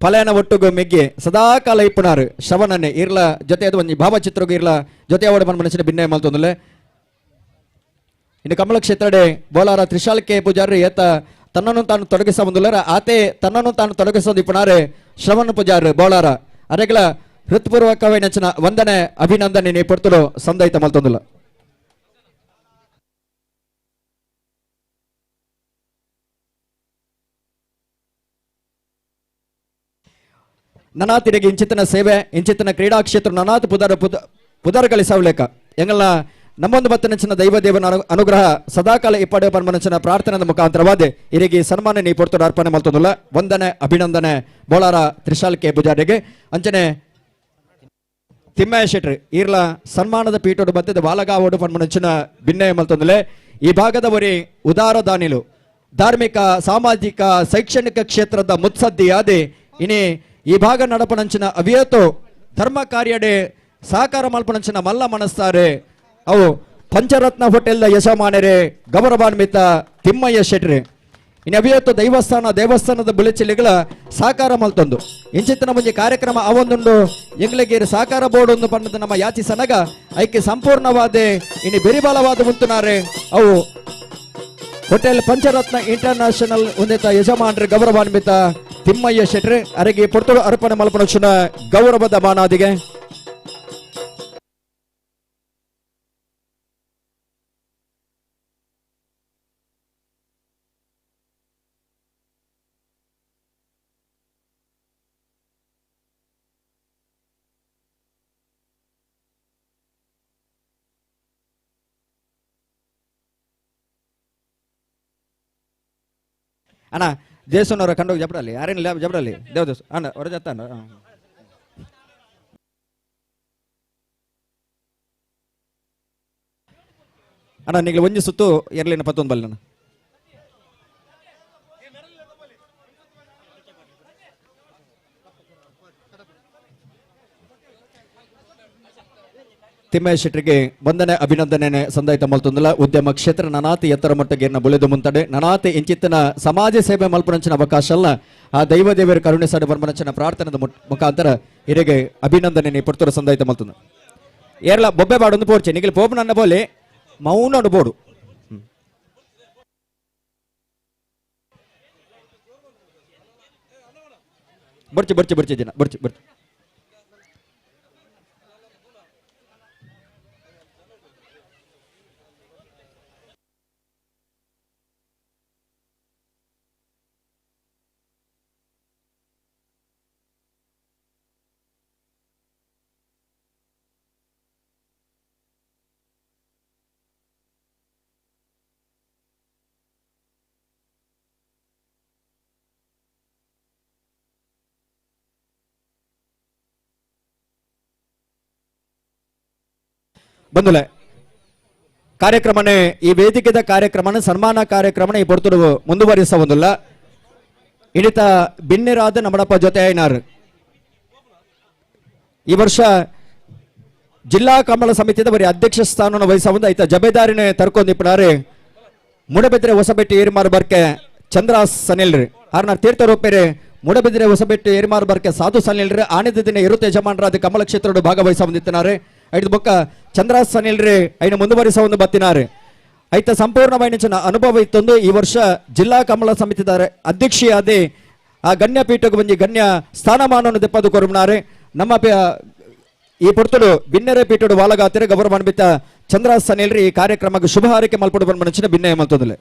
ಫಲಯನ ಒಟ್ಟುಗು ಮೆಗ್ಗೆ ಸದಾಕಾಲ ಇಪ್ಪುನಾರು ಶ್ರವಣನೆ ಇರ್ಲ ಜೊತೆ ಅದು ಒಂದು ಭಾವಚಿತ್ರಗೂ ಇರ್ಲ ಜೊತೆ ಅವಡ ಮನಸ್ಸಿನ ಭಿನ್ನಯ ಮಲ್ತೊಂದಲೆ ಇನ್ನು ಕಮಲ ಕ್ಷೇತ್ರಡೆ ಬೋಳಾರ ತ್ರಿಶಾಲ್ಕೆ ಪೂಜಾರಿ ಏತ ತನ್ನನ್ನು ತಾನು ತೊಡಗಿಸ ಬಂದುಲ್ಲರ ಆತೆ ತನ್ನನ್ನು ತಾನು ತೊಡಗಿಸೋದು ಇಪ್ಪುನಾರೆ ಶ್ರವಣ ಪೂಜಾರಿ ಬೋಳಾರ ಅರೆಗಳ ಹೃತ್ಪೂರ್ವಕವೇ ನೆಚ್ಚಿನ ವಂದನೆ ಅಭಿನಂದನೆ ನೀ ಪೊರ್ತುಡು ಸಂದಾಯಿತ ಮಲ್ತೊಂದುಲ್ಲ ನನಾತಿರಿಗೆ ಇಂಚಿತ್ತಿನ ಸೇವೆ ಇಂಚಿತ್ತಿನ ಕ್ರೀಡಾ ಕ್ಷೇತ್ರ ನನಾತ್ ಪುದರ್ಗಳಿಸವಲೇಕ ಎಂಗಲ್ಲ ನಮ್ಮೊಂದು ಬತ್ತನಂಚಿನ ದೈವ ದೇವನ ಅನುಗ್ರಹ ಸದಾಕಾಲ ಇಪ್ಪಡೆ ಪನ್ಮನಂಚಿನ ಪ್ರಾರ್ಥನೆಯ ಮುಖಾಂತರವಾದ ಇರಿಗೆ ಸನ್ಮಾನ ನೀ ಪೊರ್ತುಡು ಅರ್ಪಣೆ ಮಲ್ತೊಂದುಲ್ಲ ವಂದನೆ ಅಭಿನಂದನೆ ಬೋಳಾರ ತ್ರಿಶಾಲ್ಕೆ ಪೂಜಾರಿಗೆ ಅಂಚನೆ ತಿಮ್ಮಯ್ಯ ಶೆಟ್ರಿ ಈರ್ಲ ಸನ್ಮಾನದ ಪೀಠೋಡು ಬತ್ತದ ಬಾಲಗಾವೋಡು ಪನ್ಮನಂಚಿನ ಭಿನ್ನಯ ಮಲ್ತೊಂದುಲೆ ಈ ಭಾಗದ ಒರಿ ಉದಾರ ದಾನಿಲು ಧಾರ್ಮಿಕ ಸಾಮಾಜಿಕ ಶೈಕ್ಷಣಿಕ ಕ್ಷೇತ್ರದ ಮುತ್ಸದ್ದಿಯಾದೆ ಇನಿ ಈ ಭಾಗ ನಡಪನಂಚಿನ ಅವಿಯತೋ ಧರ್ಮ ಕಾರ್ಯಡೆ ಸಹಕಾರ ಮಲ್ಪನಂಚಿನ ಮಲ್ಲ ಮನಸ್ತಾರೆ ಅವು ಪಂಚರತ್ನ ಹೋಟೆಲ್ದ ಯಜಮಾನರೇ ಗೌರವಾನ್ವಿತ ತಿಮ್ಮಯ್ಯ ಶೆಟ್ರಿ ಇನ್ನು ಅವಿಯತ್ತು ದೇವಸ್ಥಾನದ ಬುಲೆಚಿಲಿಗಳ ಸಾಕಾರ ಮಲ್ತೊಂದು ಇಂಚಿತ್ತಿನ ಮುಂಚೆ ಕಾರ್ಯಕ್ರಮ ಅವೊಂದುಂಡು ಎಂಗ್ಲಗೇರಿ ಸಾಕಾರ ಬೋರ್ಡ್ ಒಂದು ಪಣ್ಣದ ನಮ್ಮ ಯಾತಿ ಸನಗ ಐಕೆ ಸಂಪೂರ್ಣವಾದ ಇನ್ನು ಬೆರಿಬಲವಾದ ಮುಂತುನಾರೆ ಅವು ಹೋಟೆಲ್ ಪಂಚರತ್ನ ಇಂಟರ್ನ್ಯಾಷನಲ್ ಒಂದೇತ ಯಜಮಾನರೇ ಗೌರವಾನ್ವಿತ ತಿಮ್ಮಯ್ಯ ಶೆಟ್ರಿ ಅರೆಗೆ ಪೊರ್ತುಳು ಅರ್ಪಣೆ ಮಲ್ಪನೊಚ್ಚುನ ಗೌರವದ ಮಾನಾದಿಗೆ ಅಣ್ಣ ದೇವಸ್ಥಾನವರ ಕಂಡೋಗಿ ಜಬ್ರಲ್ಲಿ ಯಾರೇನಿಲ್ಲ ಜಬ್ರಲ್ಲಿ ದೇವದೇವ್ ಅಣ್ಣ ಹೊರ ಜತ್ತ ಅಣ್ಣ ನಿಂಗೆ ಒಂಜಿ ಸುತ್ತು ಎರಲಿನ ಪತ್ತೊಂದು ಬಲ್ಲ ತಿಮ್ಮಯ್ಯ ಶೆಟ್ರಿಗೆ ವಂದನೆ ಅಭಿನಂದನೆ ಸಂದಾಯಿತ ಮಲ್ತೊಂದಲ ಉದ್ಯಮ ಕ್ಷೇತ್ರ ನನಾತಿ ಎತ್ತರ ಮಟ್ಟಿಗೆ ಬುಲೆದು ಮುಂತಡೆ ನನಾತಿ ಇಂಚಿತ್ತಿನ ಸಮಾಜ ಸೇವೆ ಮಲ್ಪನಂಚಿನ ಅವಕಾಶ ಅಲ್ಲ ಆ ದೈವ ದೇವರ ಕರುಣೆ ಸಾಡು ಬರ್ಮನಂಚಿನ ಪ್ರಾರ್ಥನೆದ ಮುಖಾಂತರ ಹಿರಿಗೆ ಅಭಿನಂದನೆ ಪುರ್ತುರ ಸಂದಾಯಿತ ಮಲ್ತೊಂದು ಏರ್ಲ ಬೊಬ್ಬೆ ಬಾಡೊಂದು ಪೋರ್ಚೆ ನಿಖಿಲ್ ಪೋಪನ ಅನ್ನ ಬೋಲೆ ಮೌನ ಬೋಡು ಬರ್ಚಿ ದಿನ ಬರ್ಚಿ ಬಂಧುಲೆ ಕಾರ್ಯಕ್ರಮನೇ ಈ ವೇದಿಕೆದ ಕಾರ್ಯಕ್ರಮನ ಸನ್ಮಾನ ಕಾರ್ಯಕ್ರಮನ ಈ ಪೊರ್ತುಡು ಮುಂದುವರಿಸವುದಿಲ್ಲ ಇಡಿತ ಬಿನ್ನಿರಾದ ನಮ್ಮಡಪ್ಪ ಜೊತೆ ಐನಾರ್ ಈ ವರ್ಷ ಜಿಲ್ಲಾ ಕಮಲ ಸಮಿತಿದ ಬರೀ ಅಧ್ಯಕ್ಷ ಸ್ಥಾನವನ್ನು ವಹಿಸಬಹುದು ಐತ ಜಬೇದಾರಿನೇ ತರ್ಕೊಂಡಿಪ್ಪನಾರೆ ಮುಡಬೆದ್ರೆ ಹೊಸಬೆಟ್ಟಿ ಏರಿಮಾರು ಬರ್ಕೆ ಚಂದ್ರ ಸನಿಲ್ರಿ ಆರ್ನ ತೀರ್ಥರೂಪೇರೆ ಮುಡಬೆದ್ರೆ ಹೊಸಬೆಟ್ಟಿ ಏರಿಮಾರು ಬರ್ಕೆ ಸಾಧು ಸನಿಲ್ರಿ ಆನೆದ ದಿನ ಇರುತ್ತೆ ಯಜಮಾನರಾದ ಕಮಲ ಕ್ಷೇತ್ರದ ಭಾಗವಹಿಸಬಹುದಿತ್ತಿನಾರೆ ಐದು ಬೊಕ್ಕ ಚಂದ್ರ ಸನಿಲ್ರಿ ಐನ ಮುಂದುವರಿಸ ಒಂದು ಬತ್ತಿನಾರೆ ಐತ ಸಂಪೂರ್ಣమైన ಅನುಭವ ಇತ್ತೊಂದು ಈ ವರ್ಷ ಜಿಲ್ಲಾ ಕಮಲ ಸಮಿತಿದ ಅಧ್ಯಕ್ಷಿಯಾದೆ ಆ ಗಣ್ಯ ಪೀಠಕ್ಕೆ ಬಂದು ಗಣ್ಯ ಸ್ಥಾನಮಾನವನ್ನು ತೆಪ್ಪದು ಕೊರುನಾರೆ ನಮ್ಮ ಈ ಪೊರ್ತುಡು ಬಿನ್ನೆರೆ ಪೀಠಡು ವಾಲಗಾತಿರೆ ಗೌರವಾನ್ವಿತ ಚಂದ್ರ ಸನಿಲ್ರಿ ಈ ಕಾರ್ಯಕ್ರಮಕ್ಕೆ ಶುಭ ಹಾರೈಕೆ ಮಲ್ಪಡು ಬಂದ ಭಿನ್ನಯ ಮಲ್ತೊಂದಲೆ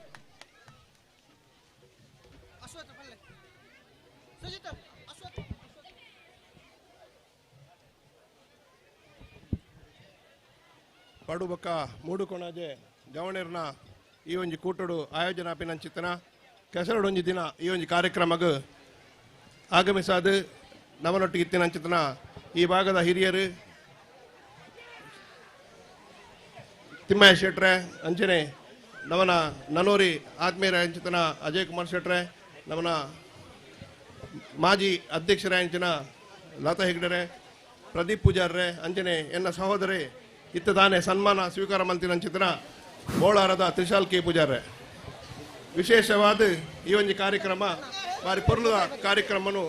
ಪಡು ಬೊಕ್ಕ ಮೂಡು ಕೊಣಜೆ ಜವಣೆರ್ನ ಈ ಒಂಜಿ ಕೂಟಡು ಆಯೋಜನೆ ಆಪಿನಂಚಿತ್ತನ ಕೆಸರಡು ಒಂಜಿ ದಿನ ಈ ಒಂಜಿ ಕಾರ್ಯಕ್ರಮಗ್ ಆಗಮಿಸಾದು ನಮ್ಮನೊಟ್ಟಿಗೆ ಇತ್ತಿನಂಚಿತ್ತನ ಈ ಭಾಗದ ಹಿರಿಯರು ತಿಮ್ಮಯ್ಯ ಶೆಟ್ರೆ ಅಂಚನೆ ನಮನ ನಲೋರಿ ಆತ್ಮೀಯರ ಅಂಚಿತನ ಅಜಯ್ ಕುಮಾರ್ ಶೆಟ್ರೆ ನಮನ ಮಾಜಿ ಅಧ್ಯಕ್ಷರ ಅಂಚಿನ ಲತಾ ಹೆಗ್ಡೆರೆ ಪ್ರದೀಪ್ ಪೂಜಾರ್ರೆ ಅಂಚನೆ ಎನ್ನ ಸಹೋದರಿ ಇತ್ತದಾನೆ ಸನ್ಮಾನ ಸ್ವೀಕಾರ ಮಂತಿನ ಬೋಳಾರದ ತ್ರಿಶಾಲ್ ಕೆ ಪೂಜಾರ್ರೆ ವಿಶೇಷವಾದ ಈ ಒಂದು ಕಾರ್ಯಕ್ರಮ ಬಾರಿ ಪೊರ್ಲುದ ಕಾರ್ಯಕ್ರಮನು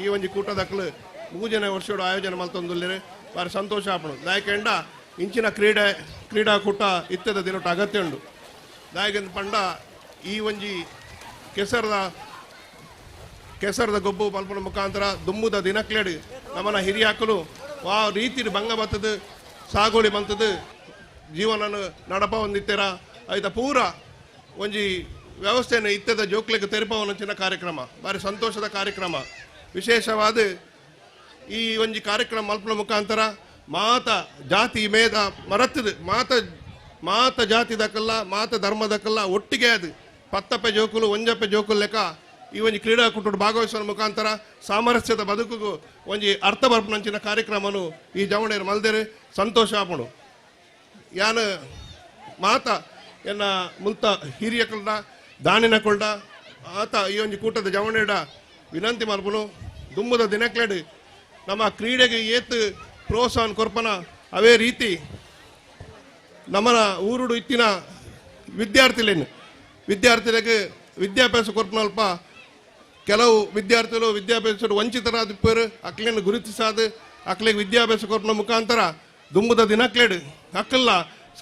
ಈ ಒಂದು ಕೂಟದಕ್ಕಲು 3 ಜನ ವರ್ಷದ ಆಯೋಜನೆ ಮಲ್ತೊಂದುಲ್ಲೆರೆ ಬಾರಿ ಸಂತೋಷ ಆಪಣು ದಾಯಕೆಂಡ ಇಂಚಿನ ಕ್ರೀಡಾಕೂಟ ಇತ್ತದ ದಿನೊಟ್ಟು ಅಗತ್ಯ ಉಂಡು ದಾಯಕೆಂದು ಪಂಡ ಈ ಒಂಜಿ ಕೆಸರದ ಗೊಬ್ಬು ಮಲ್ಪನ ಮುಖಾಂತರ ದುಮ್ಮುದ ದಿನಕ್ಲೇಡು ನಮ್ಮನ ಹಿರಿಯಾಕಲು ವಾ ರೀತಿ ಭಂಗ ಬರ್ತದ ಸಾಗೋಳಿ ಬಂತದ್ದು ಜೀವನನು ನಡಪ ಹೊಂದಿತ್ತೀರ ಆಯ್ತಾ ಪೂರ ಒಂಜಿ ವ್ಯವಸ್ಥೆಯನ್ನು ಇತ್ತದ ಜೋಕ್ಲೆಗೆ ತೆರಪವನಂಚಿನ ಕಾರ್ಯಕ್ರಮ ಬಾರಿ ಸಂತೋಷದ ಕಾರ್ಯಕ್ರಮ ವಿಶೇಷವಾದ ಈ ಒಂಜಿ ಕಾರ್ಯಕ್ರಮ ಮಲ್ಪನ ಮುಖಾಂತರ ಮಾತ ಜಾತಿ ಮೇಧ ಮರತ್ತದು ಮಾತ ಜಾತಿ ದಕ್ಕಲ್ಲ ಮಾತ ಧರ್ಮದಕ್ಕಲ್ಲ ಒಟ್ಟಿಗೆ ಅದು ಪತ್ತಪ್ಪೆ ಜೋಕುಲು ಒಂಜಪ್ಪೆ ಜೋಕುಲು ಲೆಕ್ಕ ಈ ಒಂಜಿ ಕ್ರೀಡಾಕೂಟದ ಭಾಗವಹಿಸುವ ಮುಖಾಂತರ ಸಾಮರಸ್ಯದ ಬದುಕಿಗೂ ಒಂಜಿ ಅರ್ಥ ಬರ್ಪನಂಚಿನ ಕಾರ್ಯಕ್ರಮನು ಈ ಜವಣೇರು ಮಲ್ದೇರು ಸಂತೋಷ ಆಪಣು ಯಾನ ಮಾತ ಎನ್ನ ಮುಲ್ತ ಹಿರಿಯಕಲ್ದ ದಾನಿನ ಕೊಂಡ ಆತ ಈ ಒಂಜಿ ಕೂಟದ ಜವಣೇಡ ವಿನಂತಿ ಮಲ್ಪನು ದುಮ್ಮದ ದಿನಕ್ಲೇಡು ನಮ್ಮ ಕ್ರೀಡೆಗೆ ಏತ್ ಪ್ರೋತ್ಸಾಹ ಕೊರ್ಪನ ಅವೇ ರೀತಿ ನಮ್ಮನ ಊರುಡು ಇತ್ತಿನ ವಿದ್ಯಾರ್ಥಿಗಳಿಗೆ ವಿದ್ಯಾಭ್ಯಾಸ ಕೊರ್ಪನಲ್ಪ ಕೆಲವು ವಿದ್ಯಾರ್ಥಿಗಳು ವಿದ್ಯಾಭ್ಯಾಸ ವಂಚಿತರಾದಿಪ್ಪರು ಅಕ್ಲೆಯನ್ನು ಗುರುತಿಸಾದು ಅಕ್ಲೆಗೆ ವಿದ್ಯಾಭ್ಯಾಸ ಕೊರ್ಪನ ಮುಖಾಂತರ ದುಂಬುದ ದಿನಕ್ಲೇಡು ಅಕ್ಕಲ್ಲ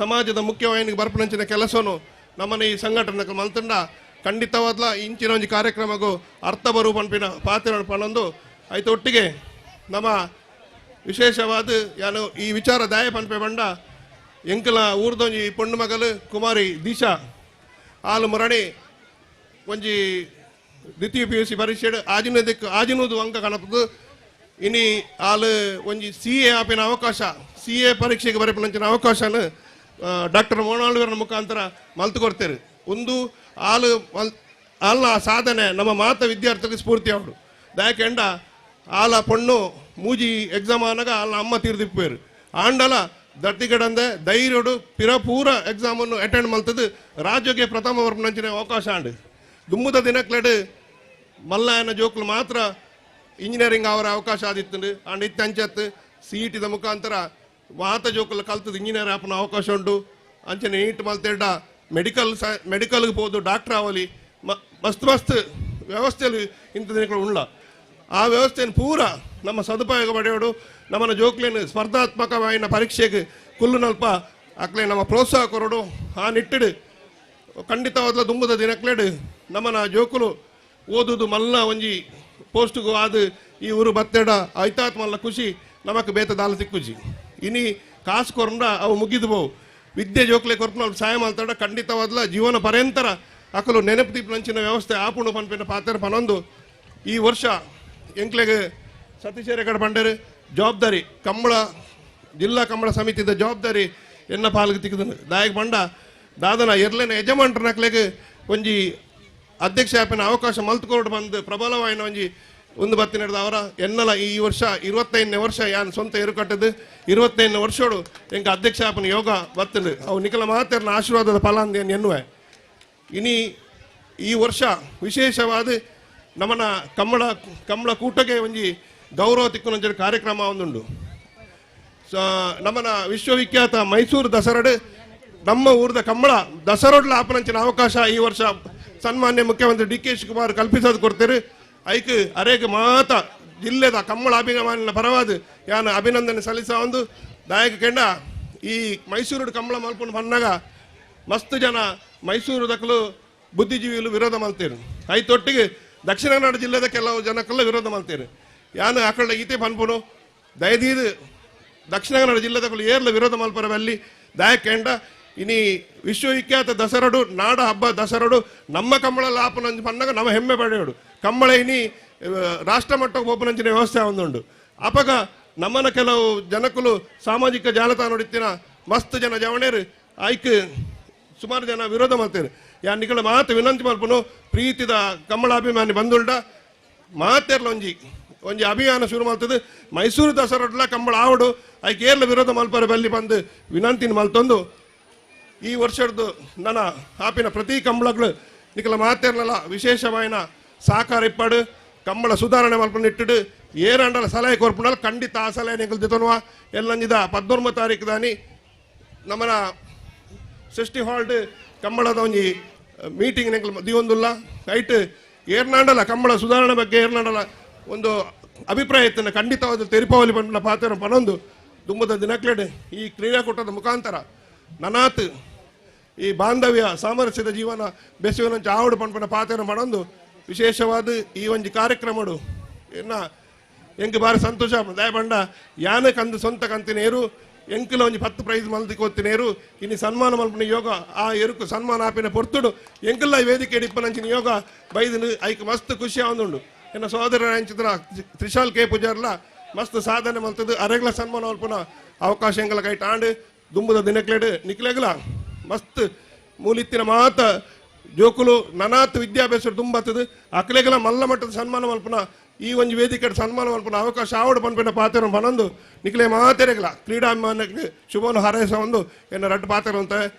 ಸಮಾಜದ ಮುಖ್ಯವಾಹಿನಿಗೆ ಬರ್ಪನಂಚಿನ ಕೆಲಸವನ್ನು ನಮ್ಮನ ಈ ಸಂಘಟನೆ ಮಲ್ತಂಡ ಖಂಡಿತವಾದ್ಲ ಇಂಚಿನ ಒಂದು ಕಾರ್ಯಕ್ರಮಗೂ ಅರ್ಥ ಬರುವ ಪಂಪಿನ ಪಾತ್ರ ಪಣಂದು ಆಯ್ತು ಒಟ್ಟಿಗೆ ನಮ್ಮ ವಿಶೇಷವಾದ ಯಾನು ಈ ವಿಚಾರ ದಾಯ ಪಂಪೆ ಬಂಡ ಎಂಕಲ ಊರ್ದೊಂಜಿ ಪೊಣ್ಣು ಮಗಲು ಕುಮಾರಿ ದಿಶಾ ಆಲು ಮರಣಿ ಒಂಜಿ ದ್ವಿತೀಯ PUC ಪರೀಕ್ಷೆ ಆಜಿನದು ಅಂಕ ಕಣಪದು ಇನಿ ಆಲು ಒಂಜಿ CA ಆಪಿನ ಅವಕಾಶ CA ಪರೀಕ್ಷೆಗೆ ಬರಪನಂಚಿನ ಅವಕಾಶನ ಡಾಕ್ಟರ್ ಮೋನಾಳ್ವರ ಮುಖಾಂತರ ಮಲ್ತು ಕೊಡ್ತೇವೆ ಒಂದು ಆಲ್ನ ಸಾಧನೆ ನಮ್ಮ ಮಾತ ವಿದ್ಯಾರ್ಥಿಗಳಿಗೆ ಸ್ಫೂರ್ತಿ ಅವರು ದಯಕೆಂಡ ಆಲ ಪೊಣ್ಣು ಮೂಜಿ ಎಕ್ಸಾಮ್ ಆನಾಗ ಆಲ್ನ ಅಮ್ಮ ತೀರ್ದಿಪ್ಪೇರು ಆಂಡಲ ದತ್ತಿಗಡಂದೆ ಧೈರ್ಯಡು ಪಿರಪೂರ ಎಕ್ಸಾಮನ್ನು ಅಟೆಂಡ್ ಮಲ್ತದು ರಾಜ್ಯಕ್ಕೆ ಪ್ರಥಮ ಬರ್ಪನಂಚಿನ ಅವಕಾಶ ಆಂಡು ದುಮ್ಮುದ ದಿನಕ್ಲೆಡು ಮಲ್ಲಾಯನ ಜೋಕ್ಲು ಮಾತ್ರ ಇಂಜಿನಿಯರಿಂಗ್ ಅವರ ಅವಕಾಶ ಆದಿತ್ತು ಅಂಡ್ ಇತ್ತಂಚತ್ತು CETದ ಮುಖಾಂತರ ಮಾತ ಜೋಕಲ್ ಕಲ್ತದ್ದು ಇಂಜಿನಿಯರ್ ಆಪನ ಅವಕಾಶ ಉಂಟು ಅಂಚನೆ ನೀಟ್ ಮಲ್ತೆಡ್ಡ ಮೆಡಿಕಲ್ಗೆ ಹೋದು ಡಾಕ್ಟರ್ ಆವಲಿ ಮಸ್ತ್ ವ್ಯವಸ್ಥೆಯಲ್ಲಿ ಇಂಥ ದಿನಗಳು ಉಳ್ಳ ಆ ವ್ಯವಸ್ಥೆಯನ್ನು ಪೂರ ನಮ್ಮ ಸದುಪಯೋಗ ಪಡೆಯೋಡು ನಮ್ಮನ್ನ ಜೋಕ್ಲೇನು ಸ್ಪರ್ಧಾತ್ಮಕವಾಯಿನ ಪರೀಕ್ಷೆಗೆ ಕುಲ್ಲು ನಲ್ಪ ಅಕ್ಲೆ ನಮ್ಮ ಪ್ರೋತ್ಸಾಹ ಕೊರೋಡು ಆ ನಿಟ್ಟಿಡು ಖಂಡಿತವಾದ್ಲ ದುಂಬುದ ದಿನಕ್ಲೇಡು ನಮ್ಮನ ಜೋಕುಲು ಓದುದು ಮಲ್ಲ ಒಂಜಿ ಪೋಸ್ಟ್ಗೂ ಆದು ಈ ಊರು ಬತ್ತೆಡ ಐತಾತ್ ಮಲ್ಲ ಖುಷಿ ನಮಕ್ ಬೇತ ದಾಲ ತಿಕ್ಕುಜಿ ಇನಿ ಕಾಸು ಕೊರಂಡ ಅವು ಮುಗಿದು ಬೋವು ವಿದ್ಯೆ ಜೋಕ್ಲೆ ಕೊರ್ಪನ ಸಹಾಯ ಮಾಡ್ತಾಡ ಖಂಡಿತವಾದ್ಲ ಜೀವನ ಪರ್ಯಂತರ ಅಕಲು ನೆನಪು ದೀಪನಂಚಿನ ವ್ಯವಸ್ಥೆ ಆಪುಣು ಪನ್ಪಿನ ಪಾತ್ರ ಪನೊಂದು ಈ ವರ್ಷ ಎಂಕ್ಲೆಗೆ ಸತೀಶೇರೇಗಡ ಬಂಡರು ಜವಾಬ್ದಾರಿ ಕಂಬಳ ಜಿಲ್ಲಾ ಕಂಬಳ ಸಮಿತಿದ ಜವಾಬ್ದಾರಿ ಎನ್ನ ಪಾಲ್ಗೆ ತಿಕ್ಕದನು ದಾಯಕ್ ಬಂಡ ದಾದನ ಎರ್ಲೆನ ಯಜಮಾನ್ರನಕ್ಲೆಗೆ ಒಂಜಿ ಅಧ್ಯಕ್ಷ ಆಪಿನ ಅವಕಾಶ ಮಲ್ತುಕೊಂಡು ಬಂದು ಪ್ರಬಲವಾಯಿನ ಒಂಜಿ ಒಂದು ಬತ್ತಿ ನಡೆದ ಅವರ ಎನ್ನಲ ಈ ವರ್ಷ 25ನೇ ವರ್ಷ ಯಾನ್ ಸ್ವಂತ ಏರುಕಟ್ಟದು 25ನೇ ವರ್ಷೋಡು ಎಂಕ ಅಧ್ಯಕ್ಷ ಆಪನ ಯೋಗ ಬತ್ತಲು ಅವು ನಿಖಲ ಮಾತೇರ್ನ ಆಶೀರ್ವಾದದ ಫಲ ಅಂದ ಎನ್ನುವೆ ಇನಿ ಈ ವರ್ಷ ವಿಶೇಷವಾದ ನಮ್ಮನ ಕಂಬಳ ಕೂಟಕ್ಕೆ ಒಂಜಿ ಗೌರವ ತಿಕ್ಕುನ ಕಾರ್ಯಕ್ರಮ ಒಂದುಂಡು ನಮ್ಮನ ವಿಶ್ವವಿಖ್ಯಾತ ಮೈಸೂರು ದಸರಡು ನಮ್ಮ ಊರದ ಕಂಬಳ ದಸರೋಡ್ಲ ಆಪನಂಚಿನ ಅವಕಾಶ ಈ ವರ್ಷ ಸನ್ಮಾನ್ಯ ಮುಖ್ಯಮಂತ್ರಿ DK ಶಿವಕುಮಾರ್ ಕಲ್ಪಿಸೋದು ಕೊಡ್ತೇವೆ ಐಕ್ ಅರೇಗ ಮಾತ ಜಿಲ್ಲೆದ ಕಂಬಳ ಅಭಿಮಾನಿನ ಪರವಾದ ಯಾನ ಅಭಿನಂದನೆ ಸಲ್ಲಿಸ ಒಂದು ದಾಯಕ ಕೆಂಡ ಈ ಮೈಸೂರು ಕಂಬಳ ಮಲ್ಪುನ ಬಂದಾಗ ಮಸ್ತ್ ಜನ ಮೈಸೂರು ದಕ್ಕಲು ಬುದ್ಧಿಜೀವಿಗಳು ವಿರೋಧ ಮಾಡ್ತೇರು ಐತೊಟ್ಟಿಗೆ ದಕ್ಷಿಣ ಕನ್ನಡ ಜಿಲ್ಲೆದ ಕೆಲವು ಜನಕ್ಕೆಲ್ಲ ವಿರೋಧ ಮಾಡ್ತೇರು ಯಾನು ಆಕಳ ಈತೆ ಪನ್ಪುನು ದಯದೀದು ದಕ್ಷಿಣ ಕನ್ನಡ ಜಿಲ್ಲೆದಕ್ಕಲು ಏರ್ಲ ವಿರೋಧ ಮಲ್ಪರವಲ್ಲಿ ದಾಯಕ ಕೆಂಡ ಇನಿ ವಿಶ್ವವಿಖ್ಯಾತ ದಸರಡು ನಾಡ ಹಬ್ಬ ದಸರಡು ನಮ್ಮ ಕಂಬಳ ಲಾಪನಂಜು ಪನ್ನಾಗ ನಮ್ಮ ಹೆಮ್ಮೆ ಪಡೆಯೋಡು ಕಂಬಳ ಇನಿ ರಾಷ್ಟ್ರ ಮಟ್ಟಕ್ಕೆ ಹೋಪನಂಚಿನ ವ್ಯವಸ್ಥೆ ಒಂದುಂಡು ಅಪಗ ನಮ್ಮನ ಕೆಲವು ಜನಕ್ಕಲು ಸಾಮಾಜಿಕ ಜಾಲತಾಣ ನೋಡಿತ್ತಿನ ಮಸ್ತ್ ಜನ ಜವಣೇರು ಆಯ್ಕೆ ಸುಮಾರು ಜನ ವಿರೋಧ ಮಾಡ್ತೇನೆ ಯಾ ನಿಖಲ ಮಾತು ವಿನಂತಿ ಮಲ್ಪನು ಪ್ರೀತಿದ ಕಂಬಳಾಭಿಮಾನಿ ಬಂದುಂಡ ಮಾತೇರ್ಲ ಒಂಜಿ ಅಭಿಯಾನ ಶುರು ಮಾಡ್ತದೆ ಮೈಸೂರು ದಸರಡ್ಲ ಕಂಬಳ ಆವಡು ಆಯ್ಕೆ ಏರ್ಲ ವಿರೋಧ ಮಲ್ಪರ ಬಲ್ಲಿ ಬಂದು ವಿನಂತಿನ ಮಲ್ತೊಂದು ಈ ವರ್ಷದ್ದು ನನ್ನ ಆಪಿನ ಪ್ರತಿ ಕಂಬಳಗಳು ನಿಖಲ ಮಾತೇರ್ನಲ್ಲ ವಿಶೇಷವಾಯಿನ ಸಹಕಾರ ಇಪ್ಪಡು ಕಂಬಳ ಸುಧಾರಣೆ ಮಲ್ಪನ ಇಟ್ಟಿಡು ಏರಂಡಲ ಸಲಹೆ ಕೊರ್ಪುನಲ್ಲ ಖಂಡಿತ ಆ ಸಲಹೆ ನಿಖಲ್ ದಿತನುವ ಎಲ್ಲಂಜಿದ 19 ತಾರೀಕು ದಾನಿ ನಮ್ಮನ ಸೃಷ್ಟಿ ಹಾಲ್ಡ್ ಕಂಬಳದ ಒಂಜಿ ಮೀಟಿಂಗ್ ನಿಖಲ್ ದಿವೊಂದುಲ್ಲ ಐಟ್ ಏರ್ನಾಂಡಲ ಕಂಬಳ ಸುಧಾರಣೆ ಬಗ್ಗೆ ಏರ್ನಾಂಡಲ ಒಂದು ಅಭಿಪ್ರಾಯ ಇತ್ತನ ಖಂಡಿತವಾದ ತೆರಿಪಾವಲಿ ಪಂಪಿನ ಪಾತ್ರ ಪನೊಂದು ದುಂಬದ ದಿನಕ್ಲೆಡ್ ಈ ಕ್ರೀಡಾಕೂಟದ ಮುಖಾಂತರ ನನಾತ್ ಈ ಬಾಂಧವ್ಯ ಸಾಮರಸ್ಯದ ಜೀವನ ಬೆಸುವಿನಂಚ ಆವಡು ಪಂಪನ ಪಾತ್ರ ಪನೊಂದು ವಿಶೇಷವಾದ ಈ ಒಂಜಿ ಕಾರ್ಯಕ್ರಮಡು ಎನ್ನ ಎಂಕ್ ಬಾರಿ ಸಂತೋಷ ದಯ ಬಂಡ ಯಾನ ಕಂದು ಸ್ವಂತ ಕಂತಿನೇರು ಎಂಕಲ ಒಂಜಿ 10 ಪ್ರೈಸ್ ಮಲ್ತಿ ಕೊತ್ತಿನೇರು ಇನ್ನು ಸನ್ಮಾನ ಮಲ್ಪನ ಯೋಗ ಆ ಎರುಕು ಸನ್ಮಾನ ಆಪಿನ ಪೊರ್ತುಡು ಎಂಕಲ್ಲ ವೇದಿಕೆ ಇಪ್ಪನಂಚಿನ ಯೋಗ ಬೈದನು ಐಕ್ ಮಸ್ತ್ ಖುಷಿ ಆವೊಂದುಂಡು ಎನ್ನ ಸೋದರ ಅಂಚಿದ್ರ ತ್ರಿಶಾಲ್ K ಪೂಜಾರ್ಲ ಮಸ್ತ್ ಸಾಧನೆ ಮಲ್ತದು ಅರೆಗ್ಲ ಸನ್ಮಾನ ಮಲ್ಪನ ಅವಕಾಶ ಎಂಕಲ ಕೈಟ್ ಆಂಡ್ ದುಂಬುದ ದಿನಕ್ಲೆಡ್ ನಿಕ್ಲೆಗ್ಲ ಮಸ್ತ್ ಮೂಲಿತ್ತಿನ ಮಾತ ಜೋಕುಲು ನನಾತ್ ವಿದ್ಯಾಭ್ಯಾಸ ತುಂಬತ್ತದು ಅಕ್ಲೆಗಲ ಮಲ್ಲ ಮಟ್ಟದ ಸನ್ಮಾನ ಮಲ್ಪನ ಈ ಒಂಜಿ ವೇದಿಕೆ ಸನ್ಮಾನ ಮಲ್ಪನ ಅವಕಾಶ ಆವಡು ಪನ್ಪಿನ ಪಾತ್ರ ಪನೊಂದು ನಿಕ್ಲೆ ಮಾತೆರೆಗಲ ಕ್ರೀಡಾಭಿಮಾನಕ್ಕೆ ಶುಭವನ್ನು ಹಾರೈಸ ಒಂದು ಎನ್ನ ರಡ್ಡು ಪಾತ್ರ ಅಂತ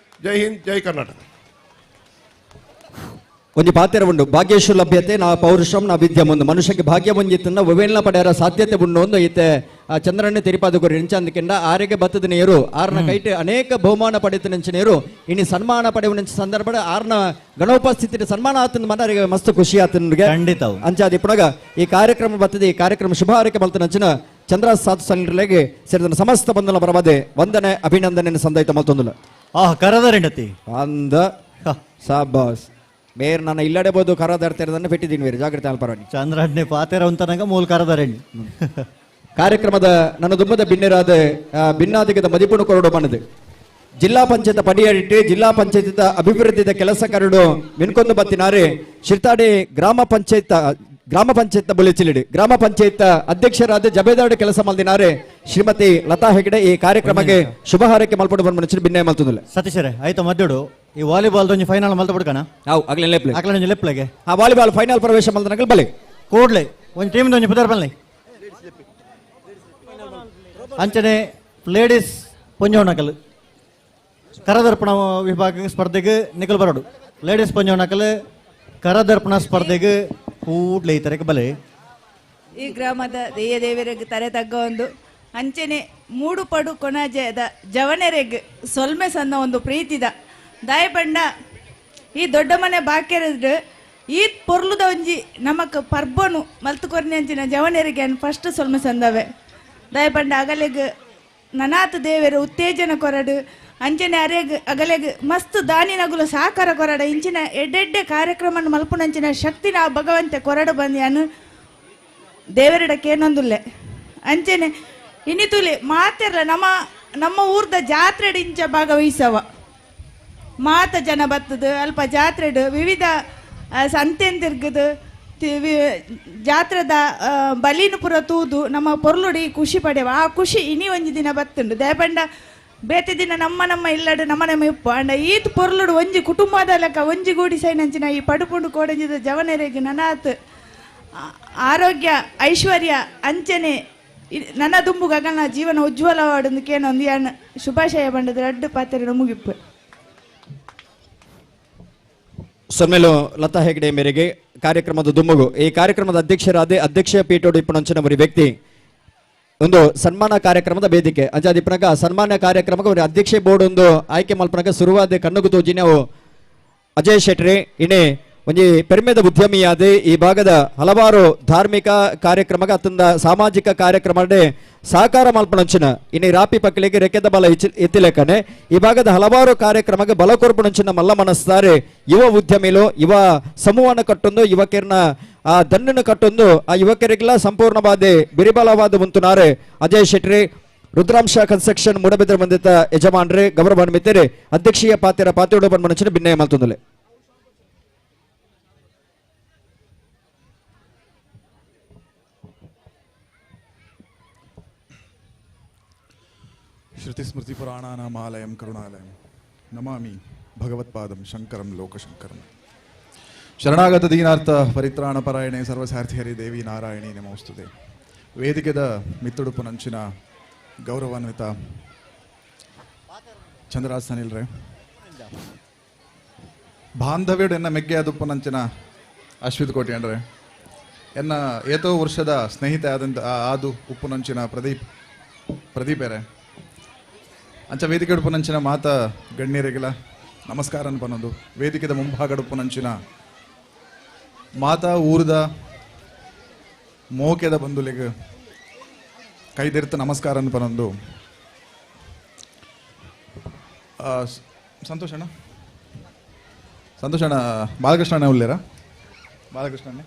ಜೈ ಹಿಂದ್ ಜೈ ಕರ್ನಾಟಕ ಒಂಜಿ ಪಾತೆರ ಉಂಡು ಭಾಗ್ಯೇಶು ಲಭ್ಯತೆ ನಾ ಪೌರುಷಂ ನಾ ವಿದ್ಯೆ ಮುಂದು ಮನುಷ್ಯಕ್ಕೆ ಭಾಗ್ಯ ಮುಂಜಿತ್ತನ್ನ ವಿವೇಲ್ನ ಪಡೆಯರ ಸಾಧ್ಯತೆ ಉಂಡು ಒಂದು ಈತೆ ಚಂದ್ರಣ್ಣ ತಿರುಪಾದ ಗುರಿ ನಿಂಚಂದಕ್ಕಿಂದ ಆರೆಗೆ ಬತ್ತದ ನೀರು ಆರ್ನ ಕೈಟ್ ಅನೇಕ ಬಹುಮಾನ ಪಡೆದ ನಿಂಚ ನೀರು ಇನ್ನು ಸನ್ಮಾನ ಪಡೆಯುವ ನಿಂಚ ಸಂದರ್ಭ ಆರ್ನ ಗಣೋಪಸ್ಥಿತಿ ಸನ್ಮಾನ ಆತನ ಮನರಿಗೆ ಮಸ್ತ್ ಖುಷಿ ಆತನಿಗೆ ಖಂಡಿತ ಅಂಚಾದಿ ಪುನಗ ಈ ಕಾರ್ಯಕ್ರಮ ಬರ್ತದೆ. ಈ ಕಾರ್ಯಕ್ರಮ ಶುಭ ಹಾರೈಕೆ ಬಲ್ತ ನಂಚಿನ ಚಂದ್ರ ಸಾಧು ಸಂಘಟನೆಗೆ ಸೇರಿದ ಸಮಸ್ತ ಬಂಧನ ಬರಬಾದೆ ವಂದನೆ ಅಭಿನಂದನೆ ಸಂದೈತ ಮಲ್ತೊಂದುಲ ಕರದರೆಂಡತಿ ಅಂದ ಸಾಬಾಸ್ ಬೇರೆ ನನ್ನ ಇಲ್ಲಡೆ ಬೋದು ಕರದಾಡ್ತಿರೋದನ್ನು ಬಿಟ್ಟಿದ್ದೀನಿ ಬೇರೆ ಜಾಗ್ರತೆ ಅಲ್ಪರಾಣಿ ಚಂದ್ರಡ್ನೆ ಪಾತೆರ ಉಂತನಗ ಮೂಲ ಕರದರೆಂಡಿ ಕಾರ್ಯಕ್ರಮದ ನನ್ನ ದುಮ್ಮದ ಭಿನ್ನರಾದ ಭಿನ್ನಾಧಿಕದ ಮದಿಪುಣ ಕೊರಡು ಬಣ್ಣದು ಜಿಲ್ಲಾ ಪಂಚಾಯತ್ ಪಡಿಯಾಡಿಟ್ಟು ಜಿಲ್ಲಾ ಪಂಚಾಯತ್ ಅಭಿವೃದ್ಧಿದ ಕೆಲಸ ಕರಡು ಮಿನ್ಕೊಂದು ಬತ್ತಿನಾರೆ ಶಿರ್ತಾಡಿ ಗ್ರಾಮ ಪಂಚಾಯತ್ ಬುಳಿಚಿಲಿಡಿ ಗ್ರಾಮ ಪಂಚಾಯತ್ ಅಧ್ಯಕ್ಷರಾದ ಜಬೇದಾಡು ಕೆಲಸ ಮಲ್ದಿನಾರೆ ಶ್ರೀಮತಿ ಲತಾ ಹೆಗಡೆ ಈ ಕಾರ್ಯಕ್ರಮಕ್ಕೆ ಶುಭ ಹಾರೈಕೆ ಮಲ್ಪಡು ಬಂದು ಭಿನ್ನ ಮಲ್ತುದಿಲ್ಲ ಸತೀಶರೇ ಆಯ್ತು ಮದ್ದೋಡು ಈ ವಾಲಿಬಾಲ್ ಒಂಜಿ ಫೈನಲ್ ಮಲ್ತ ಬಿಡ್ಕಣ ನಾವು ಆಗ್ಲೇ ಲೆಪ್ಲೆ ಆಕಲೊಂಜಿ ಲೆಪ್ಲೆಗೆ ಆ ವಾಲಿಬಾಲ್ ಫೈನಲ್ ಪ್ರವೇಶ ಮಲ್ತನಗಲ್ ಬಲೆ ಕೂಡ್ಲೆ ಒಂಜಿ ಟೀಮ್ ಒಂಜಿ ಪುದರ್ ಬಲ್ಲೆ ಅಂಚನೆ ಲೇಡೀಸ್ ಪೊಂಜೋಣಕಲ್ ಕರದರ್ಪಣ ವಿಭಾಗ ಸ್ಪರ್ಧೆಗೆ ನಿಖಲ್ ಬರೋಡು ಲೇಡೀಸ್ ಪೊಂಜೋಣಕಲ್ ಕರದರ್ಪಣ ಸ್ಪರ್ಧೆಗೆ ಕೂಡ್ಲೆ ಈ ತರಕ್ಕೆ ಬಲೆ ಈ ಗ್ರಾಮದ ದೇವರಿಗೆ ತರೆ ತಗ್ಗ ಒಂದು ಅಂಚನೆ ಮೂಡು ಪಡು ಕೊಣಾಜದ ಜವನೆರೆಗ್ ಸೊಲ್ಮೆ ಸಣ್ಣ ಒಂದು ಪ್ರೀತಿದ ದಾಯಪಂಡ ಈ ದೊಡ್ಡ ಮನೆ ಬಾಕ್ಯರದ್ದು ಈ ಪೊರ್ಲುದ ಒಂಜಿ ನಮಕ್ ಪರ್ಬನು ಮಲ್ತುಕೊರ್ನಿ ಅಂಚಿನ ಜವನೆರಿಗೆ ಫಸ್ಟ್ ಸೊಲ್ಮೆ ಸಂದವೆ ದಾಯಪಂಡ ಅಗಲೆಗ್ ನನಾತ್ ದೇವರು ಉತ್ತೇಜನ ಕೊರಡು ಅಂಚನೆ ಅರೆಗ್ ಅಗಲೆಗ್ ಮಸ್ತ್ ದಾನಿನಗುಲು ಸಾಕಾರ ಕೊರಡ ಇಂಚಿನ ಎಡ್ಡೆಡ್ಡೆ ಕಾರ್ಯಕ್ರಮ ಮಲ್ಪುನಂಚಿನ ಶಕ್ತಿ ನಾ ಭಗವಂತೆ ಕೊರಡು ಬಂದ್ಯಾನು ದೇವರಿಡಕ್ಕೇನೊಂದುಲ್ಲೆ ಅಂಚನೆ ಇನ್ನಿತುಲಿ ಮಾತಿರ್ಲ ನಮ್ಮ ಊರ್ದ ಜಾತ್ರೆಡ್ ಇಂಚ ಭಾಗವಹಿಸವ ಮಾತ ಜನ ಬತ್ತದು ಅಲ್ಪ ಜಾತ್ರೆಡ್ ವಿವಿಧ ಸಂತೆನ್ ತಿರ್ಗದು ಜಾತ್ರೆದ ಬಲೀನು ಪುರ ತೂದು ನಮ್ಮ ಪೊರ್ಲುಡಿ ಖುಷಿ ಪಡೆವ ಆ ಖುಷಿ ಇನಿ ಒಂಜಿ ದಿನ ಬತ್ತುಂಡು ದಯಪಂಡ ಬೇತೆ ದಿನ ನಮ್ಮ ಇಲ್ಲಡು ನಮ್ಮ ಇಪ್ಪ ಅಂಡ ಈತ್ ಪೊರ್ಲುಡು ಒಂಜಿ ಕುಟುಂಬದ ಲೆಕ್ಕ ಒಂಜಿ ಗೂಡಿ ಸೈನಂಚಿನ ಈ ಪಡುಪುಂಡು ಕೋಡಂಜಿದ ಜವನೆರೆಗೆ ನನಾತ್ ಆರೋಗ್ಯ ಐಶ್ವರ್ಯ ಅಂಚನೆ ನನ್ನ ದುಂಬು ಗಗನ ಜೀವನ ಉಜ್ವಲವಾಡೊಂದು ಕೇನೊಂದು ಯಾನ್ ಶುಭಾಶಯ ಬಂಡದ ರಡ್ಡು ಪಾತ್ರೆ ಮುಗಿಪ್ಪು ಸೊಮ್ಮೆಲು ಲತಾ ಹೆಗಡೆ ಮೇರೆಗೆ ಕಾರ್ಯಕ್ರಮದ ದುಮ್ಮಗು ಈ ಕಾರ್ಯಕ್ರಮದ ಅಧ್ಯಕ್ಷರಾದ ಅಧ್ಯಕ್ಷ ಪೀಠೋಡು ಇಪ್ಪನಂಚಿನ ಬರಿ ವ್ಯಕ್ತಿ ಒಂದು ಸನ್ಮಾನ ಕಾರ್ಯಕ್ರಮದ ವೇದಿಕೆ ಅಂಜಾದಿಪ್ಪನಗ ಸನ್ಮಾನ ಕಾರ್ಯಕ್ರಮಕ್ಕೆ ಒಂದು ಅಧ್ಯಕ್ಷ ಬೋರ್ಡ್ ಒಂದು ಆಯ್ಕೆ ಮಲ್ಪನಗ ಶುರುವಾದ ಕಣ್ಣುಗು ತೋಜಿನ ಅಜಯ್ ಶೆಟ್ಟಿ ಇನ್ನೇ ಒಂಜಿ ಪೆರ್ಮೆದ ಉದ್ಯಮಿಯಾದ ಈ ಭಾಗದ ಹಲವಾರು ಧಾರ್ಮಿಕ ಕಾರ್ಯಕ್ರಮಗ ಅತ್ತಂದ ಸಾಮಾಜಿಕ ಕಾರ್ಯಕ್ರಮ ಸಹಕಾರ ಮಲ್ಪನಂಚಿನ ಇನ್ನು ರಾಪಿ ಪಕ್ಕಲಿಗೆ ರೆಕ್ಕೆದ ಬಲ ಎತ್ತಿಲೆಕ್ಕನೆ ಈ ಭಾಗದ ಹಲವಾರು ಕಾರ್ಯಕ್ರಮಕ್ಕೆ ಬಲ ಕೊರ್ಪುನಂಚಿನ ಮಲ್ಲ ಮನಸ್ತಾರೆ ಯುವ ಉದ್ಯಮಿಲು ಯುವ ಸಮೂಹನ ಕಟ್ಟೊಂದು ಯುವಕರನ್ನ ಆ ದಣ್ಣನ್ನು ಕಟ್ಟೊಂದು ಆ ಯುವಕರಿಗೆಲ್ಲ ಸಂಪೂರ್ಣವಾದ ಬಿರಿಬಲವಾದ ಮುಂತುನಾರೆ ಅಜಯ್ ಶೆಟ್ಟಿ ರುದ್ರಾಂಶ ಕನ್ಸ್ಟ್ರಕ್ಷನ್ ಮೂಡಬಿದ್ರ ಬಂದಿದ್ದ ಯಜಮಾನ್ರೆ ಗೌರವ ಮಿತ್ತರೆ ಅಧ್ಯಕ್ಷೀಯ ಪಾತ್ಯೋಡು ಬಂದ್ಮನಂಚಿನ ಭಿನ್ನಯ ಮಲ್ತೊಂದಲೆ श्रुतिस्मृतिपुराणानामालयं करुणालयं नमामि भगवत्पादं शङ्करं लोकशङ्करं ಶರಣಾಗತ ದೀನಾರ್ಥ ಪರಿತ್ರಾಣಪರಾಯಣೆ ಸರ್ವಸಾರ್ಥಿಹರಿ ದೇವಿ ನಾರಾಯಣಿ ನಮೋಸ್ತುತೆ ವೇದಿಕೆದ ಮಿತ್ತುಡುಪು ನಂಚಿನ ಗೌರವಾನ್ವಿತ ಚಂದ್ರರಾಜ್ ಸನಿಲ್ರೆ ಬಾಂಧವ್ಯಡು ಎನ್ನ ಮೆಗ್ಗೆ ಅದುಪ್ಪು ನಂಚಿನ ಅಶ್ವಿತ್ ಕೋಟಿ ಅಂದ್ರೆ ಎನ್ನ ಏತೋ ವರ್ಷದ ಸ್ನೇಹಿತ ಆದಂತ ಆದು ಉಪ್ಪು ನಂಚಿನ ಪ್ರದೀಪೇರೆ ಅಂಚ ವೇದಿಕೆ ಉಡುಪು ನಂಚಿನ ಮಾತ ಗಣ್ಯರಿಗೆಲ್ಲ ನಮಸ್ಕಾರ ಅನ್ಪನ್ನೋದು ವೇದಿಕೆದ ಮುಂಭಾಗ ಉಪ್ಪು ನಂಚಿನ ಮಾತಾ ಊರ್ದ ಮೋಕೆದ ಬಂಧುಲಿಗೆ ಕೈದಿರ್ತ ನಮಸ್ಕಾರ ಅನ್ಪನ್ನೊಂದು ಸಂತೋಷಣ್ಣ ಬಾಲಕೃಷ್ಣಣ್ಣ ಉಳ್ಳೇರ ಬಾಲಕೃಷ್ಣಣ್ಣ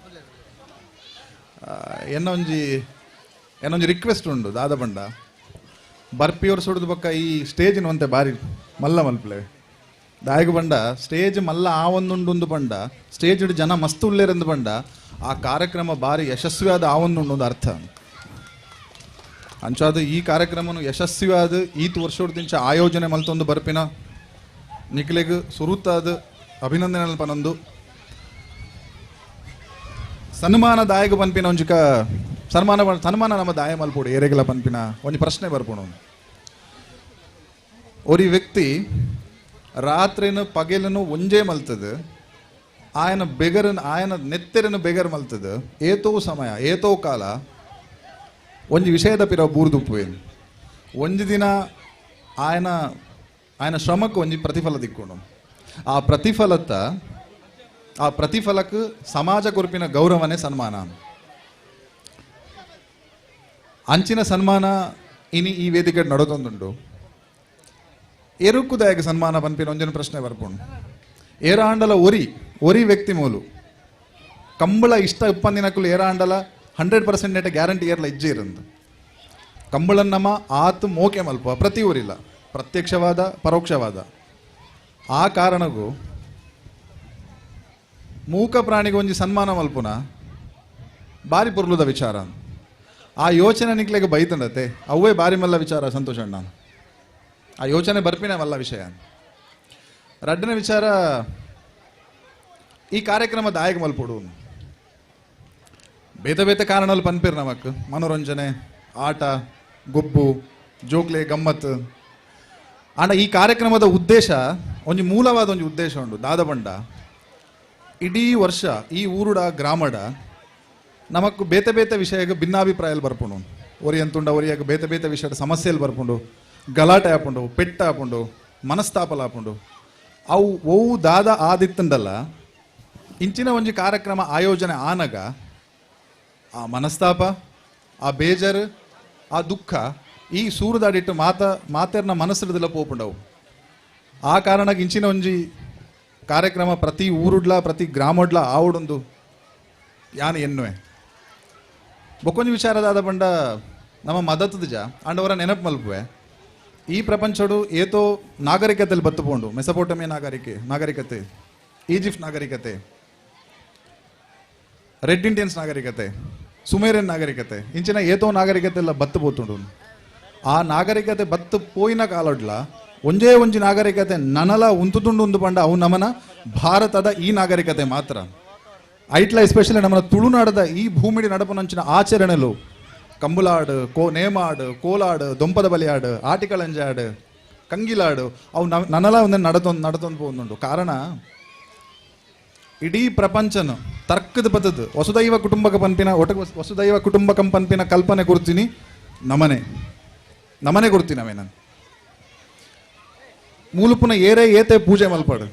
ಏನೊಂಜಿ ರಿಕ್ವೆಸ್ಟ್ ಉಂಡು ದಾದ ಬಂಡ ಬರ್ಪಿಯವ್ರು ಸುಡಿದ ಪಕ್ಕ ಈ ಸ್ಟೇಜಿನ ಒಂತೆ ಬಾರಿ ಮಲ್ಲ ಮಲ್ಪಲೆ ದಾಯಗ ಬಂಡ ಸ್ಟೇಜ್ ಮಲ್ಲ ಆ ಒಂದುಂಡು ಬಂಡ ಸ್ಟೇಜ್ ಜನ ಮಸ್ತ್ ಉಳ್ಳೇರೆಂದು ಬಂಡ ಆ ಕಾರ್ಯಕ್ರಮ ಬಾರಿ ಯಶಸ್ವಿಯಾದ ಆ ಒಂದುಂಡು ಅರ್ಥ ಅಂಚಾದ ಈ ಕಾರ್ಯಕ್ರಮನು ಯಶಸ್ವಿಯಾದ ಈತ್ ವರ್ಷೋಡ್ದಿಂಚ ಆಯೋಜನೆ ಮಲ್ತೊಂದು ಬರ್ಪಿನ ನಿಖಿಲೆಗ್ ಸುರುತ್ತಾದ ಅಭಿನಂದನೆ ಪನೊಂದು ಸನ್ಮಾನ ದಾಯಗ ಪನ್ಪಿನ ಒಂಜಿಕ ಸನ್ಮಾನ ನಮ್ಮ ದಾಯ ಮಲ್ಪೋಡು ಏರೆಗೆಲ್ಲ ಪನ್ಪಿನ ಒಂದು ಪ್ರಶ್ನೆ ಬರ್ಪೋಣ ಒರಿ ವ್ಯಕ್ತಿ ರಾತ್ರಿನ ಪಗೆಲನು ಒಂಜೇ ಮಲ್ತದ ಆಯನ ನೆತ್ತೆರನು ಬೆಗರ್ ಮಲ್ತದ ಏತೋ ಸಮಯ ಏತೋ ಕಾಲ ಒಂಜಿ ವಿಷಯದ ಪಿರ ಬೂರ್ದುಪ್ಪುವೇನು ಒಂಜಿ ದಿನ ఆయన ಶ್ರಮಕ್ಕೆ ಒಂಜಿ ಪ್ರತಿಫಲ ದಿಕ್ಕೊಂಡು ಆ ಪ್ರತಿಫಲಕ್ಕೆ ಸಮಾಜ ಕೊರ್ಪಿನ ಗೌರವನೇ ಸನ್ಮಾನ ಅಂಚಿನ ಸನ್ಮಾನ ಇನಿ ಈ ವೇದಿಕೆ ನಡೋದೊಂದುಂಡು ಎರುಕ್ಕುದಾಯಕ ಸನ್ಮಾನ ಪನ್ಪಿನ ಒಂಜನ ಪ್ರಶ್ನೆ ಬರ್ಪುಂಡು ಏರಾಂಡಲ ಒರಿ ವ್ಯಕ್ತಿ ಮೂಲು ಕಂಬಳ ಇಷ್ಟ ಇಪ್ಪಂದಿನಕ್ಕಲು ಏರಾಂಡಲ 100% ನೆಟ ಗ್ಯಾರಂಟಿ ಏರ್ಲ ಇಜ್ಜೆ ಇರಂದು ಕಂಬಳನ್ನಮ ಆತು ಮೋಕೆ ಮಲ್ಪ ಪ್ರತಿ ಊರಿಲ್ಲ ಪ್ರತ್ಯಕ್ಷವಾದ ಪರೋಕ್ಷವಾದ ಆ ಕಾರಣಗೂ ಮೂಕ ಪ್ರಾಣಿಗೆ ಒಂಜಿ ಸನ್ಮಾನ ಮಲ್ಪುನ ಬಾರಿ ಪುರ್ಲುದ ವಿಚಾರ ಆ ಯೋಚನೆ ನಿಕ್ಲೆಗೆ ಬೈತಂಡತೆ ಅವೇ ಬಾರಿ ಮಲ್ಲ ವಿಚಾರ ಸಂತೋಷ ಅಣ್ಣ ಆ ಯೋಚನೆ ಬರ್ಪಿನ ಮಲ್ಲ ವಿಷಯ ರಡ್ಡನ ವಿಚಾರ ಈ ಕಾರ್ಯಕ್ರಮ ದಾಯಕ ಮಲ್ಪುಡು ಬೇತೆ ಬೇತೆ ಕಾರಣಲ್ಲಿ ಪನ್ಪಿರ್ ನಮಕ್ ಮನೋರಂಜನೆ ಆಟ ಗೊಬ್ಬು ಜೋಕ್ಲೆ ಗಮ್ಮತ್ ಆಂಡ ಈ ಕಾರ್ಯಕ್ರಮದ ಉದ್ದೇಶ ಒಂಜಿ ಮೂಲವಾದ ಒಂಜಿ ಉದ್ದೇಶ ಉಂಡು ದಾದಬಂಡ ಇಡೀ ವರ್ಷ ಈ ಊರುಡ ಗ್ರಾಮಡ ನಮಕ್ ಬೇತೆ ಬೇತೆ ವಿಷಯಕ್ಕೆ ಭಿನ್ನಾಭಿಪ್ರಾಯಲು ಬರ್ಪುಂಡು ಒರಿ ಅಂತುಂಡ ಒರಿಯಾಗ ಬೇತೆ ಬೇತೆ ವಿಷಯದ ಸಮಸ್ಯೆಲು ಬರ್ಪುಂಡು ಗಲಾಟೆ ಆಪುಂಡು ಪೆಟ್ಟ ಆಪುಂಡು ಮನಸ್ತಾಪಲ ಆಪುಂಡು ಅವು ಒವು ದಾದ ಆದಿತ್ತಂಡಲ್ಲ ಇಂಚಿನ ಒಂಜಿ ಕಾರ್ಯಕ್ರಮ ಆಯೋಜನೆ ಆನಗ ಆ ಮನಸ್ತಾಪ ಆ ಬೇಜಾರು ಆ ದುಃಖ ಈ ಸೂರದಾಡಿಟ್ಟು ಮಾತೆರ್ನ ಮನಸ್ಸಿಡದಲ್ಲ ಪೋಪುಂಡವು ಆ ಕಾರಣಕ್ಕೆ ಇಂಚಿನ ಒಂಜಿ ಕಾರ್ಯಕ್ರಮ ಪ್ರತಿ ಊರುಡ್ಲ ಪ್ರತಿ ಗ್ರಾಮಡ್ಲ ಆವಡೊಂದು ಯಾನು ಎನ್ನುವೆ ಬೊಕ್ಕೊಂಜಿ ವಿಚಾರದಾದ ಬಂಡ ನಮ್ಮ ಮದತದ ಜ ಅಂಡವರ ನೆನಪು ಮಲ್ಪುವೆ ಈ ಪ್ರಪಂಚಡು ಏತೋ ನಾಗರಿಕತೆಯಲ್ಲಿ ಬತ್ತುಪೋಂಡು ಮೆಸಪೋಟಮಿಯ ನಾಗರಿಕತೆ ಈಜಿಪ್ಟ್ ನಾಗರಿಕತೆ ರೆಡ್ ಇಂಡಿಯನ್ಸ್ ನಾಗರಿಕತೆ ಸುಮೇರಿಯನ್ ನಾಗರಿಕತೆ ಇಂಚಿನ ಏತೋ ನಾಗರಿಕತೆ ಎಲ್ಲ ಬತ್ತು పోతుండు ಆ ನಾಗರಿಕತೆ ಬತ್ತು ಪೋಯಿನ ಕಾಲಡ್ಲ ಒಂಜೇ ಒಂಜಿ ನಾಗರಿಕತೆ ನನಲ ಉಂತುದುಂಡು ಉಂದು ಪಂಡ ಅವು ನಮನ ಭಾರತದ ಈ ನಾಗರಿಕತೆ ಮಾತ್ರ ಐಟ್ಲ ಎಸ್ಪೆಷಲಿ ನಮ್ಮನ ತುಳುನಾಡದ ಈ ಭೂಮಿಡಿ ನಡಪನಂಚಿನ ಆಚರಣೆಲು ಕಂಬುಲಾಡು ನೇಮಾಡು ಕೋಲಾಡು ದೊಂಪದ ಬಲಿಯಾಡು ಆಟಿಕಳಂಜಾಡು ಕಂಗಿಲಾಡು ಅವು ನನಲ ಒಂದೇ ನಡತೊಂದು ಪೋಂದುಂಡು ಕಾರಣ ಇಡೀ ಪ್ರಪಂಚನು ತರ್ಕದ ಪದದ್ದು ವಸುದೈವ ಕುಟುಂಬಕ ಪನ್ಪಿನ ವಸುದೈವ ಕುಟುಂಬಕಂ ಪನ್ಪಿನ ಕಲ್ಪನೆ ಕೊಡ್ತೀನಿ ನಮನೆ ಕೊಡ್ತೀನಿ ನಾನು ಮೂಲಪುನ ಏತೆ ಪೂಜೆ ಮಲ್ಪಾಡು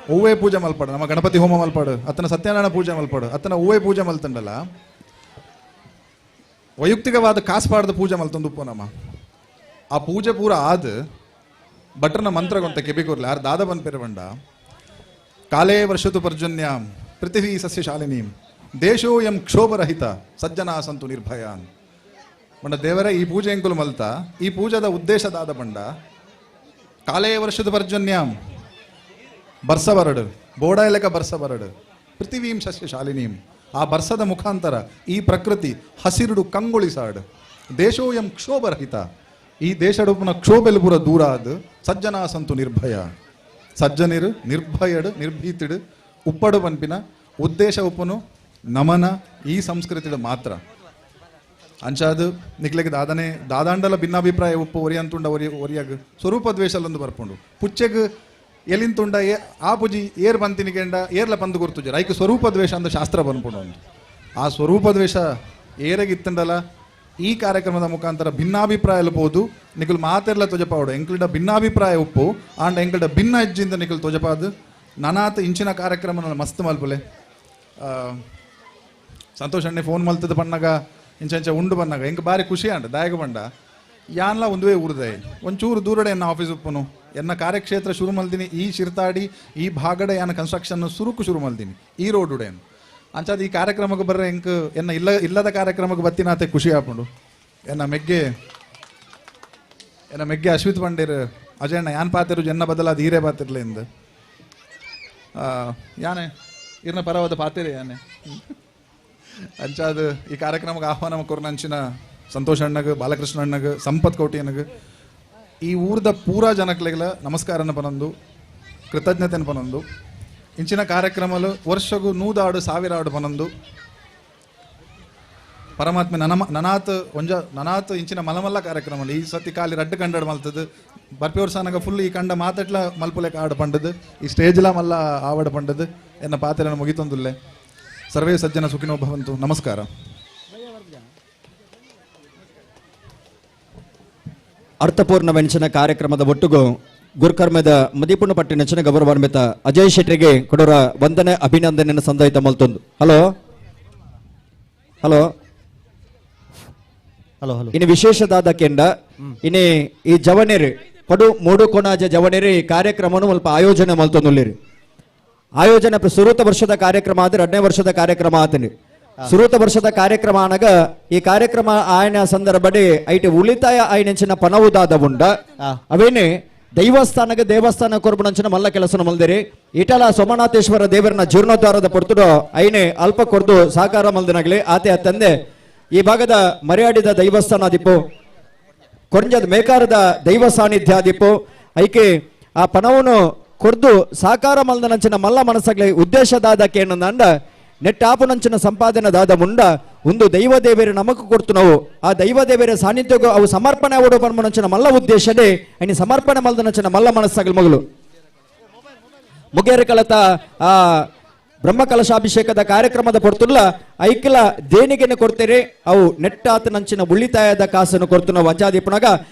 ಹೂವೇ ಪೂಜೆ ಮಲ್ಪಾಡು ನಮ್ಮ ಗಣಪತಿ ಹೋಮ ಮಲ್ಪಾಡು ಅತನ ಸತ್ಯನಾರಾಯಣ ಪೂಜೆ ಮಲ್ಪಾಡು ಅತನ ಹೂವೇ ಪೂಜೆ ಮಲ್ತಂಡಲ್ಲ ವೈಯಕ್ತಿಕವಾದ ಕಾಸ್ಪಾಡ್ದ ಪೂಜೆ ಮಲ್ತಂದುಪ್ಪು ನಮ್ಮ ಆ ಪೂಜೆ ಪೂರ ಆದ ಭಟ್ರನ ಮಂತ್ರಗೊಂತ ಕೆಬಿಕೋರ್ಲಿ ಯಾರು ದಾದ ಪನ್ಪಿರ ಬಂಡ ಕಾಲೇ ವರ್ಷತು ಪರ್ಜನ್ಯಾಂ ಪೃಥಿವೀ ಸಸ್ಯಶಾಲಿನೀಂ ದೇಶೋಯಂ ಕ್ಷೋಭರಹಿತ ಸಜ್ಜನಾ ಸಂತು ನಿರ್ಭಯಾನ್ ಬಂಡ ದೇವರ ಈ ಪೂಜೆ ಎಂಕುಲು ಮಲ್ತ ಈ ಪೂಜೆದ ಉದ್ದೇಶದಾದ ಬಂಡ ಕಾಲೇ ವರ್ಷದ ಪರ್ಜನ್ಯಾಂ ಬರ್ಸಬರಡು ಬೋಡಾಯ ಲೆಕ್ಕ ಬರ್ಸಬರಡು ಪೃಥಿವೀಂ ಸಸ್ಯಶಾಲಿನೀಂ ಆ ಬರ್ಸದ ಮುಖಾಂತರ ಈ ಪ್ರಕೃತಿ ಹಸಿರುಡು ಕಂಗೊಳಿಸಾಡು ದೇಶೋಯಂ ಕ್ಷೋಭರಹಿತ ಈ ದೇಶಡುಪನ ಕ್ಷೋಭೆಲು ಪೂರ ದೂರ ಆದ ಸಜ್ಜನಾ ಸಂತು ನಿರ್ಭಯ ಸಜ್ಜನಿರು ನಿರ್ಭಯಡು ನಿರ್ಭೀತಿಡು ಉಪ್ಪಡು ಪನ್ಪಿನ ಉದ್ದೇಶ ಉಪ್ಪನು ನಮನ ಈ ಸಂಸ್ಕೃತಿದ ಮಾತ್ರ ಅಂಚಾದು ನಿಕ್ಲೆಗೆ ದಾದಾಂಡಲ ಭಿನ್ನಾಭಿಪ್ರಾಯ ಉಪ್ಪು ಒರಿ ಅಂತುಂಡ ಒರಿಯಾಗ ಸ್ವರೂಪ ದ್ವೇಷಲ್ಲೊಂದು ಬರ್ಪುಂಡು ಪುಚ್ಚೆಗ್ ಎಲಿಂತುಂಡ ಆ ಪೂಜಿ ಏರ್ ಬಂತಿನಿಗೆಂಡ ಏರ್ಲ ಪಂದು ಗುರ್ತುಜ ರೈಕ್ ಸ್ವರೂಪ ದ್ವೇಷ ಅಂದ ಶಾಸ್ತ್ರ ಬಂದ್ಪುಂಡು ಒಂದು ಆ ಸ್ವರೂಪ ದ್ವೇಷ ಏರಗಿತ್ತಂಡಲ ಈ ಕಾರ್ಯಕ್ರಮದ ಮುಖಾಂತರ ಭಿನ್ನಾಭಿಪ್ರಾಯ ಎಲ್ಬೋದು ನಿಖಲ್ ಮಾತೆರ್ಲ ತೊಜಪಾಡು ಎಂಕ್ಲಿಡ ಭಿನ್ನಾಭಿಪ್ರಾಯ ಉಪ್ಪು ಆಂಡ ಎಂಕ್ಲಿಡ ಭಿನ್ನ ಹೆಜ್ಜಿಂದ ನಿಖಲ್ ತೊಜಪಾದು ನನಾತ್ ಇಂಚಿನ ಕಾರ್ಯಕ್ರಮ ಮಸ್ತ್ ಮಲ್ಪಲೆ ಸಂತೋಷ್ ಅಣ್ಣೆ ಫೋನ್ ಮಲ್ತದ ಪಣ್ಣಗ ಇಂಚ ಉಂಡು ಬನ್ನಾಗ ಎಂಕ್ ಬಾರಿ ಖುಷಿ ಅಂಡ ದಾಯಕ ಬಂಡ ಯಾನ್ಲ ಒಂದುವೇ ಊರ್ದೆ ಒಂಚೂರು ದೂರಡೆ ಎನ್ನ ಆಫೀಸ್ ಉಪ್ಪನು ಎನ್ನ ಕಾರ್ಯಕ್ಷೇತ್ರ ಶುರು ಮಲ್ದಿನಿ ಈ ಶಿರ್ತಾಡಿ ಈ ಭಾಗಡೆ ಯಾನ ಕನ್ಸ್ಟ್ರಕ್ಷನ್ ಸುರುಕು ಶುರು ಮಲ್ದಿನಿ ಈ ರೋಡ್ ಉಡೇನು ಅಂಚಾದ ಈ ಕಾರ್ಯಕ್ರಮಕ್ಕೆ ಬರ್ರೆ ಎಂಕ್ ಎನ್ನ ಇಲ್ಲದ ಕಾರ್ಯಕ್ರಮಕ್ಕೆ ಬತ್ತಿನಾತೆ ಖುಷಿ ಆಪುಂಡು ಎನ್ನ ಮೆಗ್ಗೆ ಅಶ್ವಿತ್ ಪಂಡೇರ್ ಅಜಯಣ್ಣ ಯಾನ್ ಪಾತಿರು ಎನ್ನ ಬದಲಾದ ಹೀರೆ ಪಾತಿರ್ಲೆ ಇಂದು ಯಾನೆ ಇರ್ನ ಪರವಾದ ಪಾತಿರೆ ಯಾನೆ ಅಂಚಾದ ಈ ಕಾರ್ಯಕ್ರಮಕ್ಕೆ ಆಹ್ವಾನ ಕೊರ್ನಂಚಿನ ಸಂತೋಷ್ ಅಣ್ಣಗ ಬಾಲಕೃಷ್ಣ ಅಣ್ಣಗ ಸಂಪತ್ ಕೋಟಿ ಅಣ್ಣಗ ಈ ಊರ್ದ ಪೂರಾ ಜನಕ್ಲೆಗಳ ನಮಸ್ಕಾರನ ಪನೊಂದು ಕೃತಜ್ಞತೆನ ಪನೊಂದು ಇಂಚಿನ ಕಾರ್ಯಕ್ರಮಲು ವರ್ಷಗೂ 100 ಆಡು 1000 ಆಡು ಪನೊಂದು ಪರಮಾತ್ಮೆ ನನಾತ್ ಇಂಚಿನ ಮಲಮಲ್ಲ ಕಾರ್ಯಕ್ರಮ ಈ ಸತಿ ಕಾಲಿ ರಡ್ಡು ಕಂಡಾಡು ಮಲ್ತದ್ದು ಬರ್ಪೇವ್ರಸಾನಾಗ ಫುಲ್ ಈ ಕಂಡ ಮಾತಟ್ಲ ಮಲ್ಪುಲೆಕ ಆಡು ಪಂಡದು ಈ ಸ್ಟೇಜ್ಲ ಮಲ್ಲ ಆವಡ ಪಂಡದು ಎನ್ನ ಪಾತ್ರೆನ ಮುಗಿತೊಂದುಲ್ಲೆ ಸರ್ವೇ ಸಜ್ಜನ ಸುಖಿನೋ ಭವಂತು ನಮಸ್ಕಾರ ಅರ್ಥಪೂರ್ಣವೆಂಚಿನ ಕಾರ್ಯಕ್ರಮದ ಒಟ್ಟುಗು ಗುರುಕರ್ಮದ ಮದಿಪುಣ್ಣ ಪಟ್ಟಿನಂಚಿನ ಗೌರವಾನ್ವಿತ ಅಜಯ್ ಶೆಟ್ಟಿಗೆ ಕೊಡೋರ ವಂದನೆ ಅಭಿನಂದನೆಯನ್ನು ಸಂದಯಿತ ಮಲ್ತೊಂದು. ಹಲೋ ಹಲೋ ಹಲೋ ಹಲೋ ಇನ್ನು ವಿಶೇಷದಾದ ಕೆಂಡ ಇನ್ನು ಈ ಜವನೇರಿ ಪಡು ಮೂಡು ಕೊನಾಜ ಜವನೇರಿ ಈ ಕಾರ್ಯಕ್ರಮವನ್ನು ಸ್ವಲ್ಪ ಆಯೋಜನೆ ಮಲ್ತೊಂದುಲ್ಲಿರಿ. ಆಯೋಜನೆ ಸುರೂತ ವರ್ಷದ ಕಾರ್ಯಕ್ರಮ ಆದ್ರೆ 2ನೇ ವರ್ಷದ ಕಾರ್ಯಕ್ರಮ ಆತನಿ. ಸುರೂತ ವರ್ಷದ ಕಾರ್ಯಕ್ರಮ ಅನಗ ಈ ಕಾರ್ಯಕ್ರಮ ಆಯನ ಸಂದರ್ಭಡಿ ಐಟಿ ಉಳಿತಾಯ ಆಯ್ನೆಂಚಿನ ಪನವುದಾದ ಉಂಡ ಅವೇನೆ ದೈವಸ್ಥಾನಕ್ಕೆ ದೇವಸ್ಥಾನ ಕೊರ್ಬುಣಂಚಿನ ಮಲ್ಲ ಕೆಲಸನ ಮಲ್ದಿರಿ ಇಟಲ ಸೋಮನಾಥೇಶ್ವರ ದೇವರನ್ನ ಜೀರ್ಣೋದ್ಧಾರದ ಪೊರ್ತುಡು ಐನೆ ಅಲ್ಪ ಕೊರ್ದು ಸಾಕಾರ ಮಲ್ದಿನಾಗ್ಲಿ ಆತೆ ತಂದೆ ಈ ಭಾಗದ ಮರ್ಯಾಡಿದ ದೈವಸ್ಥಾನ ದಿಪ್ಪು ಕೊರಂಜದ ಮೇಕಾರದ ದೈವ ಸಾನ್ನಿಧ್ಯ ದಿಪ್ಪು ಐಕೆ ಆ ಪನವನ್ನು ಕೊರ್ದು ಸಾಕಾರ ಮಲ್ದನಂಚಿನ ಮಲ್ಲ ಮನಸ್ಸಾಗ್ಲಿ ಉದ್ದೇಶದಾದಕ್ಕೆ ಏನಂದ ನೆಟ್ಟಾಪುನಂಚಿನ ಸಂಪಾದನೆ ದಾದ ಮುಂಡ ಒಂದು ದೈವ ದೇವರೇ ನಮಕು ಕೊಡ್ತು ನಾವು ಆ ದೈವ ದೇವರ ಸಾನ್ನಿಧ್ಯಗೂ ಅವು ಸಮರ್ಪಣೆ ಆವಡು ಪನ್ಮನಂಚಿನ ಮಲ್ಲ ಉದ್ದೇಶನೇ ಇನ್ನು ಸಮರ್ಪಣೆ ಮಲ್ದನಂಚಿನ ಮಲ್ಲ ಮನಸ್ಸಾಗಲಿ ಮಗಳು ಮುಗೇರಿ ಕಳತ ಆ ಬ್ರಹ್ಮ ಕಲಶಾಭಿಷೇಕದ ಕಾರ್ಯಕ್ರಮದ ಪೊರ್ತುಲ್ಲ ಐಕ್ಲ ದೇಣಿಗೆನೆ ಕೊಡ್ತೀರಿ ಅವು ನೆಟ್ಟಾತನಂಚಿನ ಉಳಿತಾಯದ ಕಾಸನ್ನು ಕೊಡ್ತು ನಾವು ಅಂಚಾದೀಪನಾಗ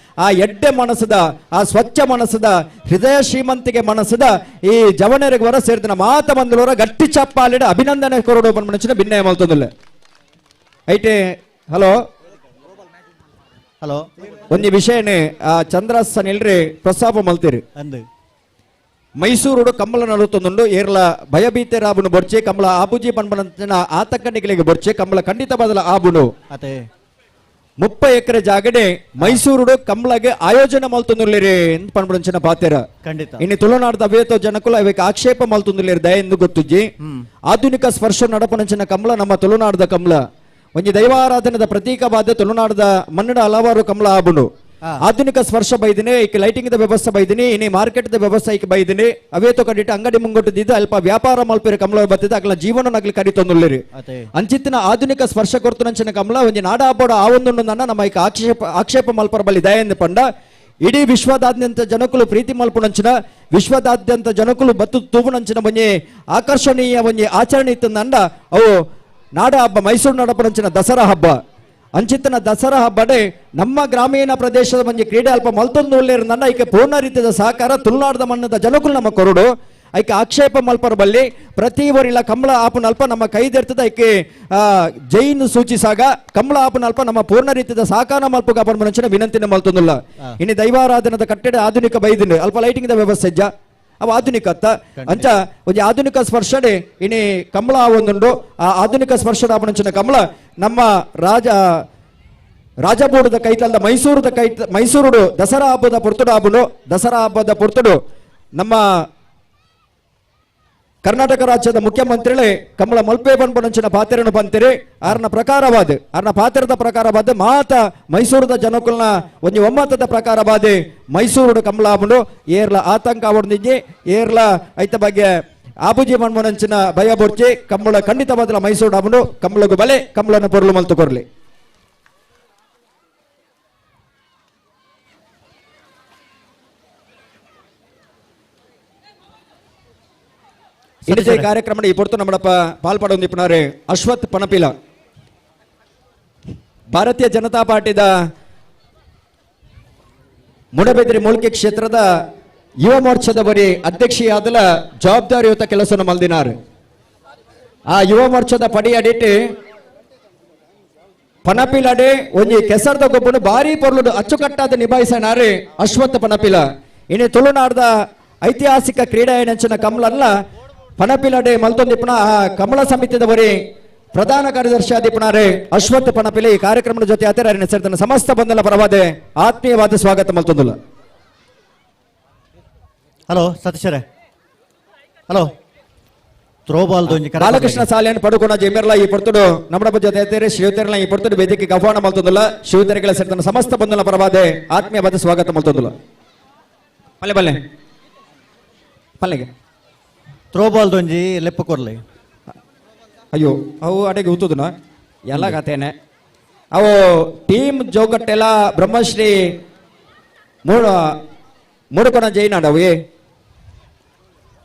ಆ ಎಡ್ಡೆ ಮನಸ್ಸದ ಆ ಸ್ವಚ್ಛ ಮನಸ್ಸದ ಹೃದಯ ಶ್ರೀಮಂತಿಗೆ ಮನಸ್ಸದ ಈ ಜವನರಿಗೆ ವರ ಸೇರಿದ ಮಾತ ಬಂದವರ ಗಟ್ಟಿ ಚಪ್ಪಾಲಿಡ ಅಭಿನಂದನೆ ಕೊರಡು ಪನ್ಮನಂಚಿನ ಭಿನ್ನಯ ಮಲ್ತೊಂದುಲ್ಲ ಐಟೆ. ಹಲೋ ಹಲೋ ಒಂಜಿ ವಿಷಯನೇ ಆ ಚಂದ್ರಸ್ಸನ್ ಇಲ್ರಿ ಪ್ರಸ್ತಾಪ ಮಲ್ತೀರಿ ಅಂದು ಮೈಸೂರು ಕಮ್ಮಲ ನಡುತ್ತೊಂದು ಏರ್ಲ ಭಯಭೀತೆ ರಾಬುನು ಬೊರ್ಚೆ ಕಮಲ ಆಬುಜಿ ಪನ್ಪನ ಆತಕ್ಕಣಿಗಳಿಗೆ ಬೊರ್ಚೆ ಕಮಲ ಖಂಡಿತ ಬದಲ ಆಬುನು ಅದೇ 30 ಎಕರೆ ಜಾಗಡೆ ಮೈಸೂರು ಕಮಲಗೆ ಆಯೋಜನೆ ಮಲ್ತೊಂದುಲ್ಲಿರಿ ಅಂತ ಪನ್ಪಂಚಿನ ಪಾತೆರ ಖಂಡಿತ ಇನ್ನು ತುಳುನಾಡದ ಅವೇತೋ ಜನಕುಲ ಅವಕ್ಕೆ ಆಕ್ಷೇಪ ಮಲ್ತೊಂದುಲ್ಲಿರಿ ದಯ ಎಂದು ಗೊತ್ತುಜ್ಜಿ ಆಧುನಿಕ ಸ್ಪರ್ಶ ನಡಪನಂಚಿನ ಕಮಲ ನಮ್ಮ ತುಳುನಾಡದ ಕಮಲ ಒಂಜಿ ದೈವಾರಾಧನದ ಪ್ರತೀಕವಾದ ತುಳುನಾಡದ ಮನ್ನಡ ಹಲವಾರು ಕಮಲ ಆಬುನು ಆಧುನಿಕ ಸ್ಪರ್ಶ ಬೈದಿನಿ ಈಕೆ ಲೈಟಿಂಗ್ ದ ವ್ಯವಸ್ಥೆ ಬೈದಿನಿ ಇನ್ನು ಮಾರ್ಕೆಟ್ ದ ವ್ಯವಸ್ಥೆ ಈಕೆ ಬೈದಿನಿ ಅವೇತೋ ಕಂಡಿಟ್ಟು ಅಂಗಡಿ ಮುಂಗೊಟ್ಟಿದ್ದ ಅಲ್ಪ ವ್ಯಾಪಾರ ಮಲ್ಪಿರ ಕಮಲ ಬತ್ತಿದ ಅಗ್ಲ ಜೀವನ ನಗ್ಲಿ ಕರಿತೊಂದುಲ್ಲಿರಿ ಅಂಚಿತ್ತಿನ ಆಧುನಿಕ ಸ್ಪರ್ಶ ಕೊರ್ತನಂಚಿನ ಕಮಲ ಒಂಜಿ ನಾಡ ಹಬ್ಬಡ ಆ ಒಂದು ನಮ್ಮ ಈಕ ಆಕ್ಷೇಪ ಮಲ್ಪರ ಬಲ್ಲಿ ದಯೆಂದು ಪಂಡ ಇಡೀ ವಿಶ್ವದಾದ್ಯಂತ ಜನಕುಲು ಪ್ರೀತಿ ಮಲ್ಪುನಂಚಿನ ವಿಶ್ವದಾದ್ಯಂತ ಜನಕುಲು ಬತ್ತು ತೂಪುನಂಚಿನ ಒಂಜಿ ಆಕರ್ಷಣೀಯ ಒಂಜಿ ಆಚರಣೆ ಇತ್ತಂದ ಅವು ನಾಡ ಹಬ್ಬ ಮೈಸೂರು ನಡಪನಂಚಿನ ದಸರಾ ಹಬ್ಬ ಅಂಚಿತ್ತನ ದಸರಾ ಹಬ್ಬಡೆ ನಮ್ಮ ಗ್ರಾಮೀಣ ಪ್ರದೇಶದ ಒಂಜಿ ಕ್ರೀಡೆ ಅಲ್ಪ ಮಲ್ತೊಂದು ನನ್ನ ಈಕೆ ಪೂರ್ಣ ರೀತಿಯ ಸಹಕಾರ ತುಳುನಾಡದ ಮಣ್ಣದ ಜನಕುಲು ನಮ್ಮ ಕೊರಡು ಐಕೆ ಆಕ್ಷೇಪ ಮಲ್ಪರ ಬಲ್ಲಿ ಪ್ರತಿ ಊರಿಲ ಕಮಲ ಆಪನ ಅಲ್ಪ ನಮ್ಮ ಕೈದಿರ್ತದ ಐಕೆ ಜೈನ್ ಸೂಚಿಸಾಗ ಕಮಲ ಆಪನ ಅಲ್ಪ ನಮ್ಮ ಪೂರ್ಣ ರೀತಿಯ ಸಹಕಾರ ಮಲ್ಪಗ ಅಪನ ವಿನಂತಿನ ಮಲ್ತೊಂದುಲ್ಲ ಇನ್ನು ದೈವಾರಾಧನದ ಕಟ್ಟಡ ಆಧುನಿಕ ಬೈದಿನ ಅಲ್ಪ ಲೈಟಿಂಗ್ ದ ವ್ಯವಸ್ಥೆ ಅವು ಆಧುನಿಕ ಅತ್ತ ಅಂಚ ಒಂಜಿ ಆಧುನಿಕ ಸ್ಪರ್ಶಡೆ ಇನಿ ಕಮಲ ಒಂದುಂಡು ಆ ಆಧುನಿಕ ಸ್ಪರ್ಶದ ಆಪನಂಚಿನ ಕಮಲ ನಮ್ಮ ರಾಜಬೋಡದ ಕೈತಲ್ದ ಮೈಸೂರು ದಸರಾ ಹಬ್ಬದ ಪೊರ್ತುಡು ಆಬುನು ದಸರಾ ಹಬ್ಬದ ಪೊರ್ತುಡು ನಮ್ಮ ಕರ್ನಾಟಕ ರಾಜ್ಯದ ಮುಖ್ಯಮಂತ್ರಿಗಳೇ ಕಮಲ ಮಲ್ಪೆ ಪನ್ಪನಂಚಿನ ಪಾತೆರನ್ನು ಪಂತಿರಿ ಆರ್ನ ಪ್ರಕಾರವಾದ ಆರ್ನ ಪಾತ್ರದ ಪ್ರಕಾರವಾದ ಮಾತ ಮೈಸೂರದ ಜನಕುಲ್ನ ಒಂಜಿ ಒಮ್ಮತದ ಪ್ರಕಾರವಾದ ಮೈಸೂರು ಕಮಲ ಆಬುಂಡು ಏರ್ಲ ಆತಂಕ ಅವಡ್ದಿಜ್ಜಿ ಏರ್ಲ ಐತ ಬಗ್ಗೆ ಆಬುಜಿ ಮನ್ಮನಂಚಿನ ಭಯ ಬೊರ್ಚಿ ಕಮಲ ಖಂಡಿತ ಬದಲ ಮೈಸೂರು ಆಬುಂಡು ಕಮಲಗು ಬಲೆ ಕಮಲನ ಪೊರ್ಲು ಮಲ್ತು ಕೊರ್ಲಿ. ಇಡೀ ಕಾರ್ಯಕ್ರಮ ಈ ಪೊರ್ತು ನಮ್ಮಡಪ್ಪ ಪಾಲ್ಪಡೊಂದಿಪ್ಪನಾರೆ ಅಶ್ವಥ್ ಪನಪಿಲ ಭಾರತೀಯ ಜನತಾ ಪಾರ್ಟಿದ ಮುಡಬೆದರಿ ಮೂಲ್ಕೆ ಕ್ಷೇತ್ರದ ಯುವ ಮೋರ್ಚಾದ ಬರಿ ಅಧ್ಯಕ್ಷಿಯಾದಲ ಜವಾಬ್ದಾರಿಯುತ ಕೆಲಸವನ್ನು ಮಲ್ದಿನಾರು ಆ ಯುವ ಮೋರ್ಚಾದ ಪಡಿಯಡಿಟ್ಟು ಪನಪಿಲಡೆ ಒಂಜಿ ಕೆಸರದ ಗೊಬ್ಬನು ಭಾರಿ ಪೊರ್ಲು ಅಚ್ಚುಕಟ್ಟಾದ ನಿಭಾಯಿಸನಾರೆ ಅಶ್ವಥ್ ಪನಪಿಲ ಇನ್ನು ತುಳುನಾಡದ ಐತಿಹಾಸಿಕ ಕ್ರೀಡಾ ನೆಂಚಿನ ಕಮಲಲ್ಲ ಪನಪಿಲಡೆ ಮಲ್ತೊಂದಿಪ್ಪನ ಕಮಲ ಸಮಿತಿದ ಬರಿ ಪ್ರಧಾನ ಕಾರ್ಯದರ್ಶಿ ಆದಿಪ್ಪನಾರೆ ಅಶ್ವಥ್ ಪನಪಿಲೆ ಈ ಕಾರ್ಯಕ್ರಮದ ಜೊತೆ ಆತೇರ ಸೇರಿದ ಸಮಸ್ತ ಬಂಧನ ಪರವಾದೆ ಆತ್ಮೀಯವಾದ ಸ್ವಾಗತ ಮಲ್ತೊಂದುಲ್ಲ. ಹಲೋ ಸತೀಶರೇ ಹಲೋ ಥ್ರೋಬಾಲ್ ಬಾಲಕೃಷ್ಣ ಸಾಲಿಯನ್ನು ಪಡುಕೋಣ ಜೆಮೆರ್ಲ ಈ ಪೊರ್ತುಡು ನಮ್ಮ ಜೊತೆ ಆತೇರೆ ಶಿವತೆರಲ ಈ ಪೊರ್ತುಡು ವೇದಿಕೆ ಆಹ್ವಾನ ಮಲ್ತೊಂದುಲ್ಲ ಶಿವತೆರೆಗಳ ಸೇರಿದ ಸಮಸ್ತ ಬಂಧನ ಪರವಾದೆ ಆತ್ಮೀಯವಾದ ಸ್ವಾಗತ ಮಲ್ತೊಂದುಲ್ಲ. ಬಲ್ಲೆ ಬಲ್ಲೆ ಪಲ್ಲೆಗೆ ಥ್ರೋಬಾಲ್ ದೊಂಜಿ ಲೆಪ್ಪ ಕೊರ್ಲಿ ಅಯ್ಯೋ ಅವು ಅಡೆಗೆ ಉತ್ತುದನ ಎಲ್ಲ ಕಥೆನೆ ಅವು ಟೀಮ್ ಜೋಗಟ್ಟೆಲ್ಲ ಬ್ರಹ್ಮಶ್ರೀ ಮೂಡುಕೊಣ ಜೈನಾಡ ಅವು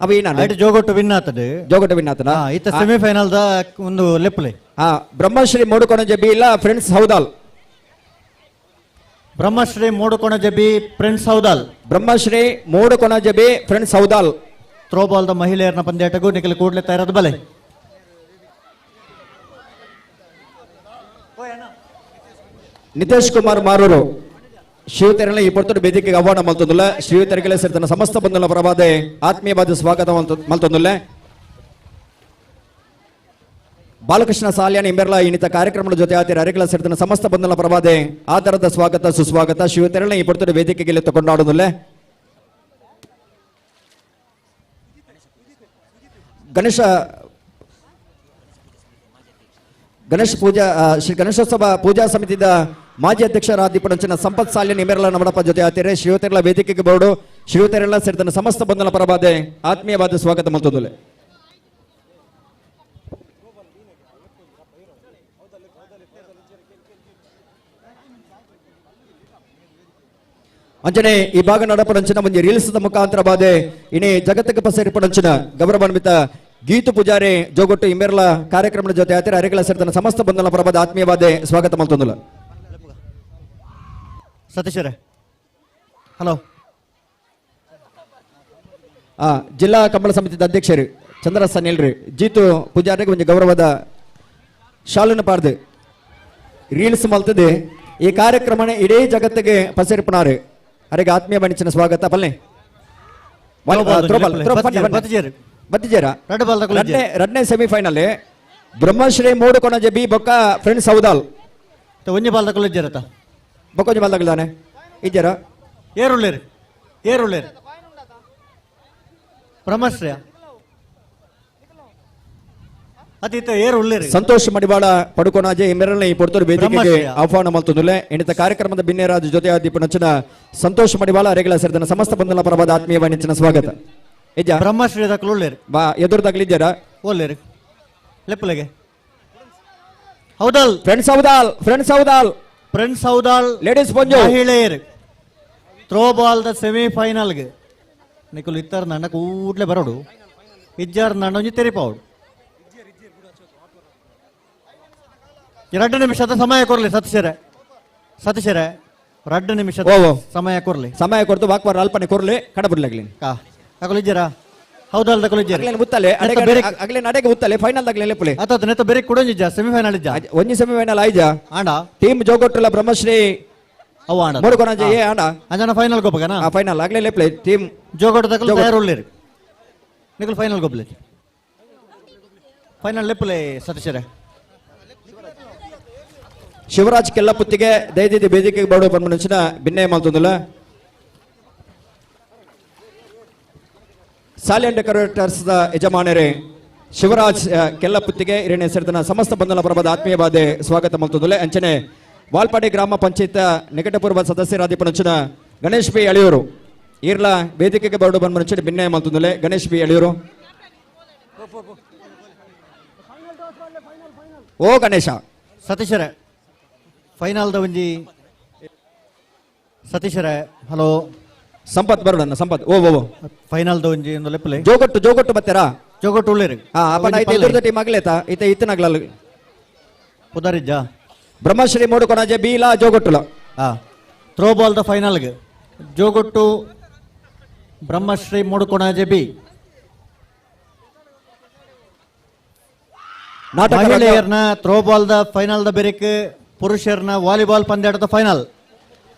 ಅವು ಏನಾಡ ಜೋಗೊಟ್ಟು ವಿನ್ ಆತದೆ ಜೋಗಟ್ಟು ವಿನ್ ಆತನ ಈತ ಸೆಮಿಫೈನಲ್ ದ ಒಂದು ಲೆಪ್ಪಲೆ ಬ್ರಹ್ಮಶ್ರೀ ಮೂಡುಕೊಣ ಜಬಿ ಇಲ್ಲ friends Haudal Brahmashree Moodukonaje B friends Haudal. Brahmashree Moodukonaje B friends Haudal. ಥ್ರೋಬಾಲ್ದ ಮಹಿಳೆಯರನ್ನ ಪಂದ್ಯಾಟಗೂ ನಿಖಿಲ್ ಕೂಡ್ಲೆ ತಯಾರಾದ ಬಲೆ. ನಿತೇಶ್ ಕುಮಾರ್ ಮಾರೂರು ಶ್ರೀಯುತರೆಲ್ಲ ಈ ಪೊರ್ತುಡು ವೇದಿಕೆಗೆ ಆಹ್ವಾನ ಮಲ್ತೊಂದುಲ್ಲ. ಶ್ರೀಯುತರಿಗೆ ಸೇರಿದ ಸಮಸ್ತ ಬಂಧುಲ ಪರವಾದೆ ಆತ್ಮೀಯವಾದ ಸ್ವಾಗತ ಮಲ್ತೊಂದುಲ್ಲ. ಬಾಲಕೃಷ್ಣ ಸಾಲ್ಯಾನಿ ಇಂಬೆರ್ಲ ಇನ್ನಿತ ಕಾರ್ಯಕ್ರಮದ ಜೊತೆ ಆತಿರ ಅರೆಗಳ ಸೇರಿದ ಸಮಸ್ತ ಬಂಧುಲ ಪರವಾದೆ ಆಧಾರದ ಸ್ವಾಗತ ಸುಸ್ವಾಗತ. ಶ್ರೀಯುತರೆಲ್ಲ ಈ ಪೊರ್ತುಡು ವೇದಿಕೆಗೆ ತಗೊಂಡಾಡುವುದಿಲ್ಲ. ಶ್ರೀ ಗಣೇಶೋತ್ಸವ ಪೂಜಾ ಸಮಿತಿದ ಮಾಜಿ ಅಧ್ಯಕ್ಷರಾದ ಪಡಂಚಿನ ಸಂಪತ್ ಸಾಲ್ಯ ನಿಮೆರಲ ನಮಡಪ್ಪ ಜೊತೆ ಆತಿರೆ ಶ್ರೀಯುತರೆಲ್ಲ ವೇದಿಕೆಗೆ ಬೋರ್ಡು ಶ್ರೀಯುತರೆಲ್ಲ ಸೇರಿದ ಸಮಸ್ತ ಬಂಧನ ಪರವಾದೆ ಆತ್ಮೀಯವಾದ ಸ್ವಾಗತ ಮಲ್ತೊಂದುಲೆ. ಅಂಚನೆ ಈ ಭಾಗ ನಡಪಡಂಚಿನ ಮುಂದೆ ರೀಲ್ಸ್ ಮುಖಾಂತರ ಬಾದೆ ಇನಿ ಜಗತ್ತಿಗೆ ಪಸೇರಿ ಪಡಂಚಿನ ಗೌರವಾನ್ವಿತ ಗೀತು ಪೂಜಾರಿ ಜೋಗೊಟ್ಟು ಇಮ್ಮೆರ್ಲ ಕಾರ್ಯಕ್ರಮದ ಜೊತೆ ಆತಿರ ಅರೆಗಳ ಸೇರಿದ ಸಮಸ್ತ ಬಂಧನ ಪರವಾದ ಆತ್ಮೀಯವಾದ ಸ್ವಾಗತ ಮಲ್ತೊಂದುಲ. ಸತೀಶರೇ ಹಲೋ. ಜಿಲ್ಲಾ ಕಂಬಳ ಸಮಿತಿದ ಅಧ್ಯಕ್ಷರು ಚಂದ್ರಸ್ಥ ನಿಲ್ರಿ ಜೀತು ಪೂಜಾರಿಗೆ ಒಂದು ಗೌರವದ ಶಾಲನ್ನು ಪಾರ್ದು ರೀಲ್ಸ್ ಮಲ್ತದೆ ಈ ಕಾರ್ಯಕ್ರಮನ ಇಡೀ ಜಗತ್ತಿಗೆ ಪಸರಿಪುನಾರು ಅರೆಗೆ ಆತ್ಮೀಯ ಬಣಿಚಿನ ಸ್ವಾಗತ ಪಲ್ಲೆ ಬತ್ತಿಜೇರ ಎರಡನೇ ಸೆಮಿಫೈನಲ್ ಬ್ರಹ್ಮಶ್ರೀ ಮೂಡುಕೊಣಜೆ ಬಿ ಬೊಕ್ಕ ಫ್ರೆಂಡ್ಸ್ ಹೌದಾಲ್ ಒಂಜಿ ಬಾಲ್ ತಗೊಳ್ಳಿದ್ದೀರತ್ತ ಬೊಕ್ಕೊಂಜಿ ಬಾಲ್ ತಗೊಳ್ದಾನೆ ಇದ್ದೀರ ಏರುಳ್ಳೇರಿ ಏರುಳ್ಳೇರಿ ಬ್ರಹ್ಮಶ್ರೀ ಅತೀತ ಏರುಳ್ಳೇರಿ ಸಂತೋಷ್ ಮಡಿವಾಳ ಪಡುಕೋಣಾಜೆ ಇಮ್ಮೆರಲ್ನ ಈ ಪೊರ್ತೂರು ವೇದಿಕೆಗೆ ಆಹ್ವಾನ ಮಲ್ತೊಂದುಲೆ. ಇನ್ನಿತ ಕಾರ್ಯಕ್ರಮದ ಬಿನ್ನೇರಾಜ್ ಜೊತೆ ಆದಿಪ ನಂಚಿನ ಸಂತೋಷ್ ಮಡಿವಾಳ ಅರೆಗಳ ಸೇರಿದ ಸಮಸ್ತ ಬಂಧನ ಪರವಾದ ಆತ್ಮೀಯ ನೆಚ್ಚಿನ ಸ್ವಾಗತ. ಇಜ್ಜ ಬ್ರಹ್ಮಶ್ರೀ ದಕ್ಕಳುಳ್ಳೇರಿ ಬಾ ಎದುರು ತಗಲಿದ್ದಾರಾ ಓಲ್ಲೇರಿ ಲೆಪ್ಪಲೆಗೆ ಹೌದಾಲ್ ಫ್ರೆಂಡ್ಸ್ ಹೌದಾಲ್ ಫ್ರೆಂಡ್ಸ್ ಹೌದಾಲ್ ಫ್ರೆಂಡ್ಸ್ ಹೌದಾಲ್ ಲೇಡೀಸ್ ಪೊಂಜು ಮಹಿಳೆಯರು ಥ್ರೋಬಾಲ್ ದ ಸೆಮಿಫೈನಲ್ಗೆ ನಿಕುಲು ಇತ್ತರ ನನ್ನ ಕೂಡ್ಲೆ ಬರೋಡು ಇಜ್ಜಾರ್ ನನ್ನ ಒಂಜಿ ತೆರಿಪಾವುಡು 2 ನಿಮಿಷದ ಸಮಯ ಕೊರ್ಲಿ ಸತೀಶರೇ 2 ನಿಮಿಷದ ಸಮಯ ಕೊರ್ಲಿ ಸಮಯ ಕೊಡ್ತು ವಾಕ್ವಾರ ಅಲ್ಪನೆ ಕೊರ್ಲಿ ಕಡಬರ್ಲಾಗ್ಲಿ ತಗೊಳ್ಳಿ ಇಜ್ಜಾರ ಹೌದಲ್ ತಗೊಳ್ಳಿ ಅಗ್ಲೇನ್ ಮುತ್ತಲೆ ಅಗ್ಲೆ ನಡೆಗೆ ಮುತ್ತಲೆ ಫೈನಲ್ ದಾಗ್ಲೆ ಲೆಪ್ಪಲೆ ಅತ ನೆತ ಬೇರೆ ಕುಡಂಜಿಜ್ಜ ಸೆಮಿಫೈನಲ್ ಇಜ್ಜ ಒಂಜಿ ಸೆಮಿಫೈನಲ್ ಆಯ್ಜ ಆಂಡ ಟೀಮ್ ಜೋಗೊಟ್ಟುಲ ಬ್ರಹ್ಮಶ್ರೀ ಅವ ಆಂಡ ಮೂಡುಕೊಣಜೆ ಏ ಆಂಡ ಅಂಜನ ಫೈನಲ್ ಗೊಬ್ಬಗನ ಫೈನಲ್ ಆಗ್ಲೇ ಲೆಪ್ಪಲೆ ಟೀಮ್ ಜೋಗೊಟ್ಟು ತಗೊಳ್ಳಿ ತಯಾರು ಉಳ್ಳೇರಿ ನಿಕುಲ್ ಫೈನಲ್ ಗೊಬ್ಬಲೆ ಫೈನಲ್ ಲೆಪ್ಪಲೆ ಸತೀಶರೇ ಶಿವರಾಜ್ ಕೆಲ್ಲಪುತ್ತಿಗೆ ದಯದಿದ್ದ ವೇದಿಕೆಗೆ ಬಾಡುವ ಪನ್ಮನಂಚಿನ ಭಿನ್ನಯ ಮಲ್ತೊಂದುಲ. ಸಾಲಿಯನ್ ಡೆಕೋರೇಟರ್ಸ್ ದ ಯಜಮಾನರೇ ಶಿವರಾಜ್ ಕೆಲ್ಲಪುತ್ತಿಗೆ ಇರನೇ ಸೇರಿದ ಸಮಸ್ತ ಬಂಧನ ಪರವಾದ ಆತ್ಮೀಯವಾದ ಸ್ವಾಗತ ಮಲ್ತೊಂದುಲೆ. ಅಂಚನೆ ವಾಲ್ಪಾಡಿ ಗ್ರಾಮ ಪಂಚಾಯತ್ ನಿಕಟಪೂರ್ವ ಸದಸ್ಯರಾದಿ ಪನಂಚಿನ ಗಣೇಶ್ ಬಿ ಅಳಿಯೂರು ಈರ್ಲ ವೇದಿಕೆಗೆ ಬಾಡುವ ಪನ್ಮನಂಚಿನ ಭಿನ್ನಯ ಮಲ್ತೊಂದುಲೆ. ಗಣೇಶ್ ಬಿ ಅಳಿಯೂರು ಓ ಗಣೇಶ ಸತೀಶರೇ ಫೈನಲ್ದ ಒಂಜಿ ಸತೀಶರೇ ಹಲೋ ಸಂಪತ್ ಬರೋಣ ಸಂಪತ್ ಓ ಓ ಫೈನಲ್ದ ಒಂಜಿ ಒಂದು ಲೆಪ್ಪಲೆ ಜೋಗೊಟ್ಟು ಬತ್ತಾರಾ ಜೋಗೊಟ್ಟು ಉಳ್ಳೇರಿ ಎದುರ್ದ ಟೀಮ್ ಆಗ್ಲೇತಾ ಈತ ಇತ್ತನಾಗ್ಲಲ್ಲ ಉದಾರಿಜ್ಜ ಬ್ರಹ್ಮಶ್ರೀ ಮೂಡುಕೊಣಜೆ ಬೀಲಾ ಜೋಗೊಟ್ಟುಲ ಥ್ರೋಬಾಲ್ ದ ಫೈನಲ್ಗೆ ಜೋಗೊಟ್ಟು ಬ್ರಹ್ಮಶ್ರೀ ಮೂಡುಕೊಣಜೆ ಬಿ ಮಹಿಳೆಯರ್ನ ಥ್ರೋಬಾಲ್ ದ ಫೈನಲ್ ದ ಬೆರೆಕ್ ಪುರುಷರ್ನ ವಾಲಿಬಾಲ್ ಪಂದ್ಯಾಟದ ಫೈನಲ್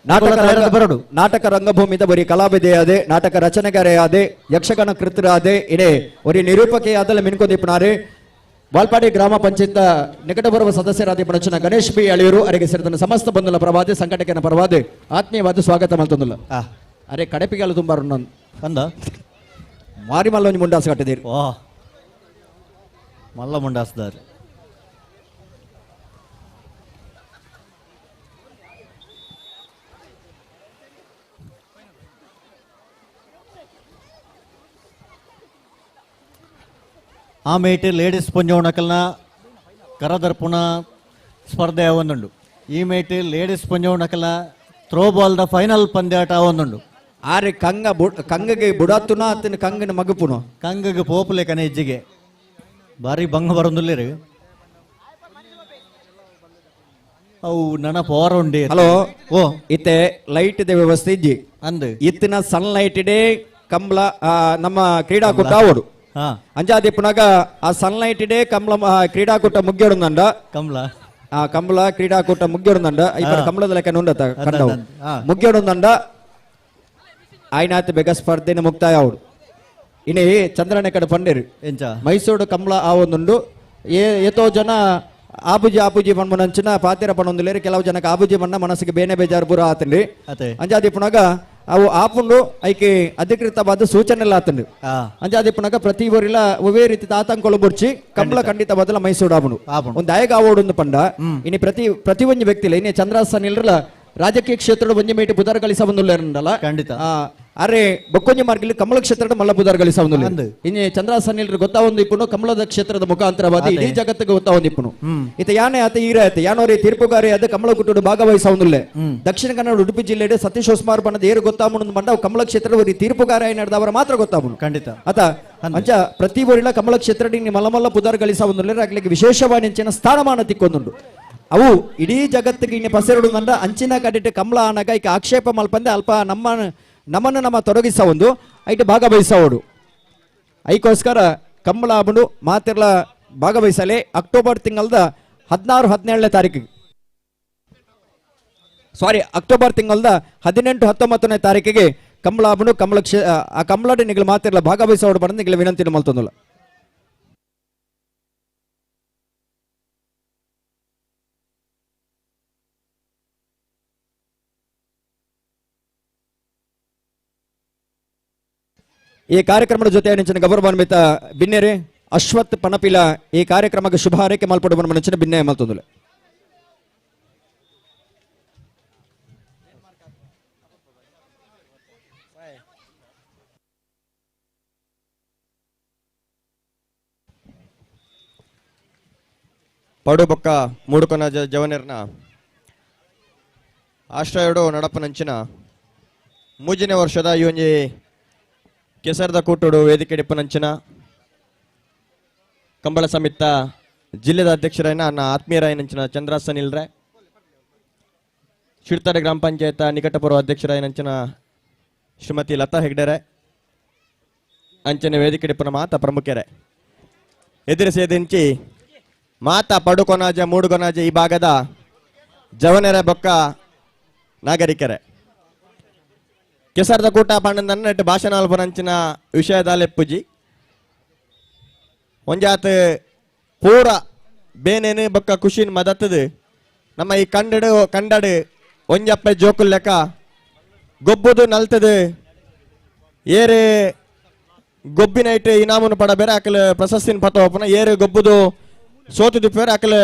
ಬರಡು ನಾಟಕ ರಂಗಭೂಮಿದ ಬರೀ ಕಲಾವಿದೆ ಆದೆ ನಾಟಕ ರಚನೆಗಾರೆ ಆದೆ ಯಕ್ಷಗಾನ ಕೃತರ ಆದೆ ಇಡೆ ಒರಿ ನಿರೂಪಕೆ ಆದಲ್ಲ ಮಿನ್ಕೋದೀಪನಾರೆ ವಾಲ್ಪಾಡಿ ಗ್ರಾಮ ಪಂಚಾಯತ್ ನಿಕಟಪೂರ್ವ ಸದಸ್ಯರಾದ ಪಣಚಿನ ಗಣೇಶ್ ಬಿ ಅಳಿಯೂರು ಅರೆಗೆ ಸೇರಿದ ಸಮಸ್ತ ಬಂಧುಲ ಪರವಾದೆ ಸಂಘಟಕನ ಪರವಾದೆ ಆತ್ಮೀಯವಾದ ಸ್ವಾಗತ ಮಲ್ತೊಂದುಲ್ಲ. ಅರೆ ಕಡಪಿಗಾಲು ತುಂಬಾ ಅಂದ ಮಾರಿ ಮಲ್ಲ ಒಂಜಿ ಮುಂಡಾಸ ಕಟ್ಟಿದೀರಿ ಓ ಮಲ್ಲ ಮುಂಡಾಸ್ದಾರಿ ಆಮೇಲೆ ಲೇಡೀಸ್ ಪಂಜವಣಕಲ್ನ ಕರದರ್ಪುಣ ಸ್ಪರ್ಧೆ ಒಂದುಂಡು ಈ ಮೇಟ್ ಲೇಡೀಸ್ ಪಂಜವಣಕಲ್ನ ಥ್ರೋಬಾಲ್ ದ ಫೈನಲ್ ಪಂದ್ಯಾಟ ಒಂದುಂಡು ಆರೆ ಕಂಗಗೆ ಬುಡಾತುನ ಅತ್ತಿನ ಕಂಗನ ಮಗಪುನ ಕಂಗಗೆ ಪೋಪುಲೆ ಕನೆ ಇಜ್ಜಿಗೆ ಬಾರಿ ಬಂಗ ಬರೊಂದುಲ್ಲೇರಿ ಅವು ನನ್ನ ಪವರ್ ಉಂಡೆ ಹಲೋ ಓ ಇತ್ತೆ ಲೈಟ್ ದ ವ್ಯವಸ್ಥೆ ಇಜ್ಜಿ ಅಂದ್ ಇತ್ತಿನ ಸನ್ ಲೈಟ್ ಡೇ ಕಂಬಳ ನಮ್ಮ ಕ್ರೀಡಾಕೂಟ ಆವಡು ಹಾ ಅಂಜಾದಿ ಪುನಗ ಆ ಸನ್ ಲೈಟ್ ಡೇ ಕಂಬಳ ಕ್ರೀಡಾಕೂಟ ಮುಗ್ಯೋಡುಂದಂಡ ಕಮಲ ಆ ಕಂಬಳ ಕ್ರೀಡಾಕೂಟ ಮುಗ್ಯೋಡುಂದಂಡ ಇಪ್ಪತ್ತು ಕಂಬಳದ ಲೆಕ್ಕ ನುಂಡತ ಕಂಡವು ಹಾ. ಮುಗ್ಯೋಡುಂದಂಡ ಆಯ್ನಾತ್ ಬೇಗ ಸ್ಪರ್ಧೆನ ಮುಕ್ತಾಯ ಆವಡು ಇನಿ ಚಂದ್ರನ ಕಡೆ ಪಂಡೇರು ಎಂಚ ಮೈಸೂರು ಕಂಬಳ ಆ ಒಂದುಂಡು ಎಷ್ಟೋ ಜನ ಆಬುಜಿ ಪಣ್ಮನಂಚಿನ ಪಾತಿರ ಪಣ್ಣೊಂದುಲೇರಿ ಕೆಲವು ಜನಕ್ಕೆ ಆಬುಜಿ ಮಣ್ಣ ಮನಸ್ಸಿಗೆ ಬೇನೆ ಬೇಜಾರು ಬುರ ಆತಂಡಿ ಅತೆ ಅಂಜಾದಿ ಪುನಗ ಅವು ಆಪುಂಡು ಐಕೆ ಅಧಿಕೃತವಾದ ಸೂಚನೆ ಎಲ್ಲ ಆತಂಡು ಹಾ ಅಂಜಾದಿ ಪುನಗ ಪ್ರತಿ ಊರಿಲ ಒವೇ ರೀತಿ ಆತಂಕಗಳು ಬುರ್ಚಿ ಕಂಬಳ ಖಂಡಿತ ಬದಲ ಮೈಸೂರು ಆಪುಂಡು ಆಪುಂಡು. ಒಂದು ಆಯಗ ಆವೋಡು ಪಂಡ ಇನಿ ಪ್ರತಿ ಒಂಜಿ ವ್ಯಕ್ತಿಲ ಇನಿ ಚಂದ್ರಾಸನ್ ಇಲ್ರಲ್ಲ ರಾಜಕೀಯ ಕ್ಷೇತ್ರದ ಒಂಜಿ ಮೇಟಿ ಪುದಾರ ಗಳಿಸ ಬಂದುಲ್ಲೇರಲ್ಲ ಖಂಡಿತ. ಅರೆ ಬೊಕ್ಕೊಂಜಿ ಮಾರ್ಗಿಲಿ ಕಮಲ ಕ್ಷೇತ್ರದ ಮಲ್ಲ ಪುದಾರ ಗಳಿಸ ಅಂದು. ಬಂದುಲ್ಲ ಇನಿ ಚಂದ್ರಾಸನ್ ಇಲ್ರು ಗೊತ್ತಾ ಒಂದು ಇಪ್ಪುನು ಕಮಲದ ಕ್ಷೇತ್ರದ ಮುಖಾಂತರವಾದಿ ಇಡೀ ಜಗತ್ತಿಗೆ ಗೊತ್ತಾ ಒಂದು ಇಪ್ಪುನು ಇತ ಯಾನೆ ಆತ ಈರ ಆತ ಯಾನೋರಿ ತೀರ್ಪುಗಾರಿ ಅದ ಕಮಲ ಕುಟುಂಬ ಭಾಗವಹಿಸ ಒಂದುಲ್ಲೆ ದಕ್ಷಿಣ ಕನ್ನಡ ಉಡುಪಿ ಜಿಲ್ಲೆಡೆ ಸತೀಶ್ ಹೊಸ್ಮಾರ್ ಬಣ್ಣದ ಏರು ಗೊತ್ತಾಮುನು ಬಂಡ ಕಮಲ ಕ್ಷೇತ್ರದ ಒಂದು ತೀರ್ಪುಗಾರ ನಡೆದವರ ಮಾತ್ರ ಗೊತ್ತಾಮುನು ಖಂಡಿತ ಆತ ಅಂಚ ಪ್ರತಿ ಊರಿನ ಕಮಲ ಕ್ಷೇತ್ರಡಿ ಮಲ್ಲಮಲ್ಲ ಪುದಾರ ಗಳಿಸ ಒಂದುಲ್ಲೆ ಆಗ್ಲಿಕ್ಕೆ ವಿಶೇಷವಾಗಿ ನೆಂಚಿನ ಸ್ಥಾನಮಾನ ತಿಕ್ಕೊಂದುಂಡು ಅವು ಇಡೀ ಜಗತ್ತಿಗೆ ಇನ್ನು ಪಸೆರಡು ನಂದ ಅಂಚಿನ ಕಡಿಟ್ಟು ಕಮಲ ಆನಗ ಈಗ ಆಕ್ಷೇಪ ಮಲ್ಪಂದೆ ಅಲ್ಪ ನಮ್ಮನ್ನು ನಮ್ಮ ತೊಡಗಿಸ ಒಂದು ಐಟು ಭಾಗವಹಿಸೋಡು ಐಕೋಸ್ಕರ ಕಮಲ ಆಬುಡು ಮಾತಿರ್ಲ ಭಾಗವಹಿಸಲೆ ಅಕ್ಟೋಬರ್ ತಿಂಗಳದ 16-17 ತಾರೀಕಿಗೆ ಅಕ್ಟೋಬರ್ ತಿಂಗಳದ 18-19 ತಾರೀಕಿಗೆ ಕಮಲ ಆಬುಡು ಆ ಕಮಲಡಿ ನಿಗಳು ಮಾತಿರ್ಲ ಭಾಗವಹಿಸೋಡು ಬಂದು ನಿಗಳು ವಿನಂತಿ ಮಲ್ತೊಂದಿಲ್ಲ ಈ ಕಾರ್ಯಕ್ರಮದ ಜೊತೆ ನೆಂಚಿನ ಗೌರವಾನ್ವಿತ ಬಿನ್ನೆರೆ ಅಶ್ವಥ್ ಪಣಪಿಲ ಈ ಕಾರ್ಯಕ್ರಮಕ್ಕೆ ಶುಭ ಹಾರೈಕೆ ಮಲ್ಪಡುವ ನೆಂಚಿನ ಭಿನ್ನಯ ಮಲ್ತೊಂದುಲೆ ಪಡು ಬೊಕ್ಕ ಮೂಡುಕೊನ ಜವನೇರ್ನ ಆಶ್ರಯಡು ನಡಪನಂಚಿನ ಮೂಜನೇ ವರ್ಷದ ಈ ಒಂಜಿ ಕೆಸರದ ಕೂಟೋಡು ವೇದಿಕೆ ಡಿಪ್ಪನಂಚಿನ ಕಂಬಳ ಸಮಿತ ಜಿಲ್ಲೆದ ಅಧ್ಯಕ್ಷರಾಯನ ನನ್ನ ಆತ್ಮೀಯರಾಯನಂಚಿನ ಚಂದ್ರಾಸನ್ ಇಲ್ರೆ ಶಿಡ್ತಾರೆ ಗ್ರಾಮ ಪಂಚಾಯತ್ ನಿಕಟಪೂರ್ವ ಅಧ್ಯಕ್ಷರಾಯನಂಚಿನ ಶ್ರೀಮತಿ ಲತಾ ಹೆಗ್ಡೆರೆ ಅಂಚನೆ ವೇದಿಕೆ ಡಿಪ್ಪನ ಮಾತ ಪ್ರಮುಖರೇ ಎದುರಿಸಿದಂಚಿ ಮಾತ ಪಡುಕೊನಾಜ ಮೂಡುಕೊನಾಜ ಈ ಭಾಗದ ಜವನೆರ ಬೊಕ್ಕ ನಾಗರಿಕರೇ ಕೆಸರದ ಕೂಟ ಪಂಡ ನೆಟ್ಟು ಭಾಷಣ ಅಲ್ಪನಂಚಿನ ವಿಷಯದಾಲೆಪ್ಪುಜಿ ಒಂಜಾತ್ ಪೂರ ಬೇನೇನು ಬೊಕ್ಕ ಖುಷಿನ್ ಮದತ್ತದು ನಮ್ಮ ಈ ಕಂಡಡು ಒಂಜಪ್ಪ ಜೋಕುಲ್ ಲೆಕ್ಕ ಗೊಬ್ಬುದು ನಲ್ತದು ಏರು ಗೊಬ್ಬಿನೈಟ್ ಇನಾಮನು ಪಡ ಬೇರೆ ಅಕಲ್ ಪ್ರಶಸ್ತಿನ ಪತ ಒಪ್ಪನ ಏರು ಗೊಬ್ಬುದು ಸೋತು ದಿಪ್ಪೇರೆ ಅಕಲ್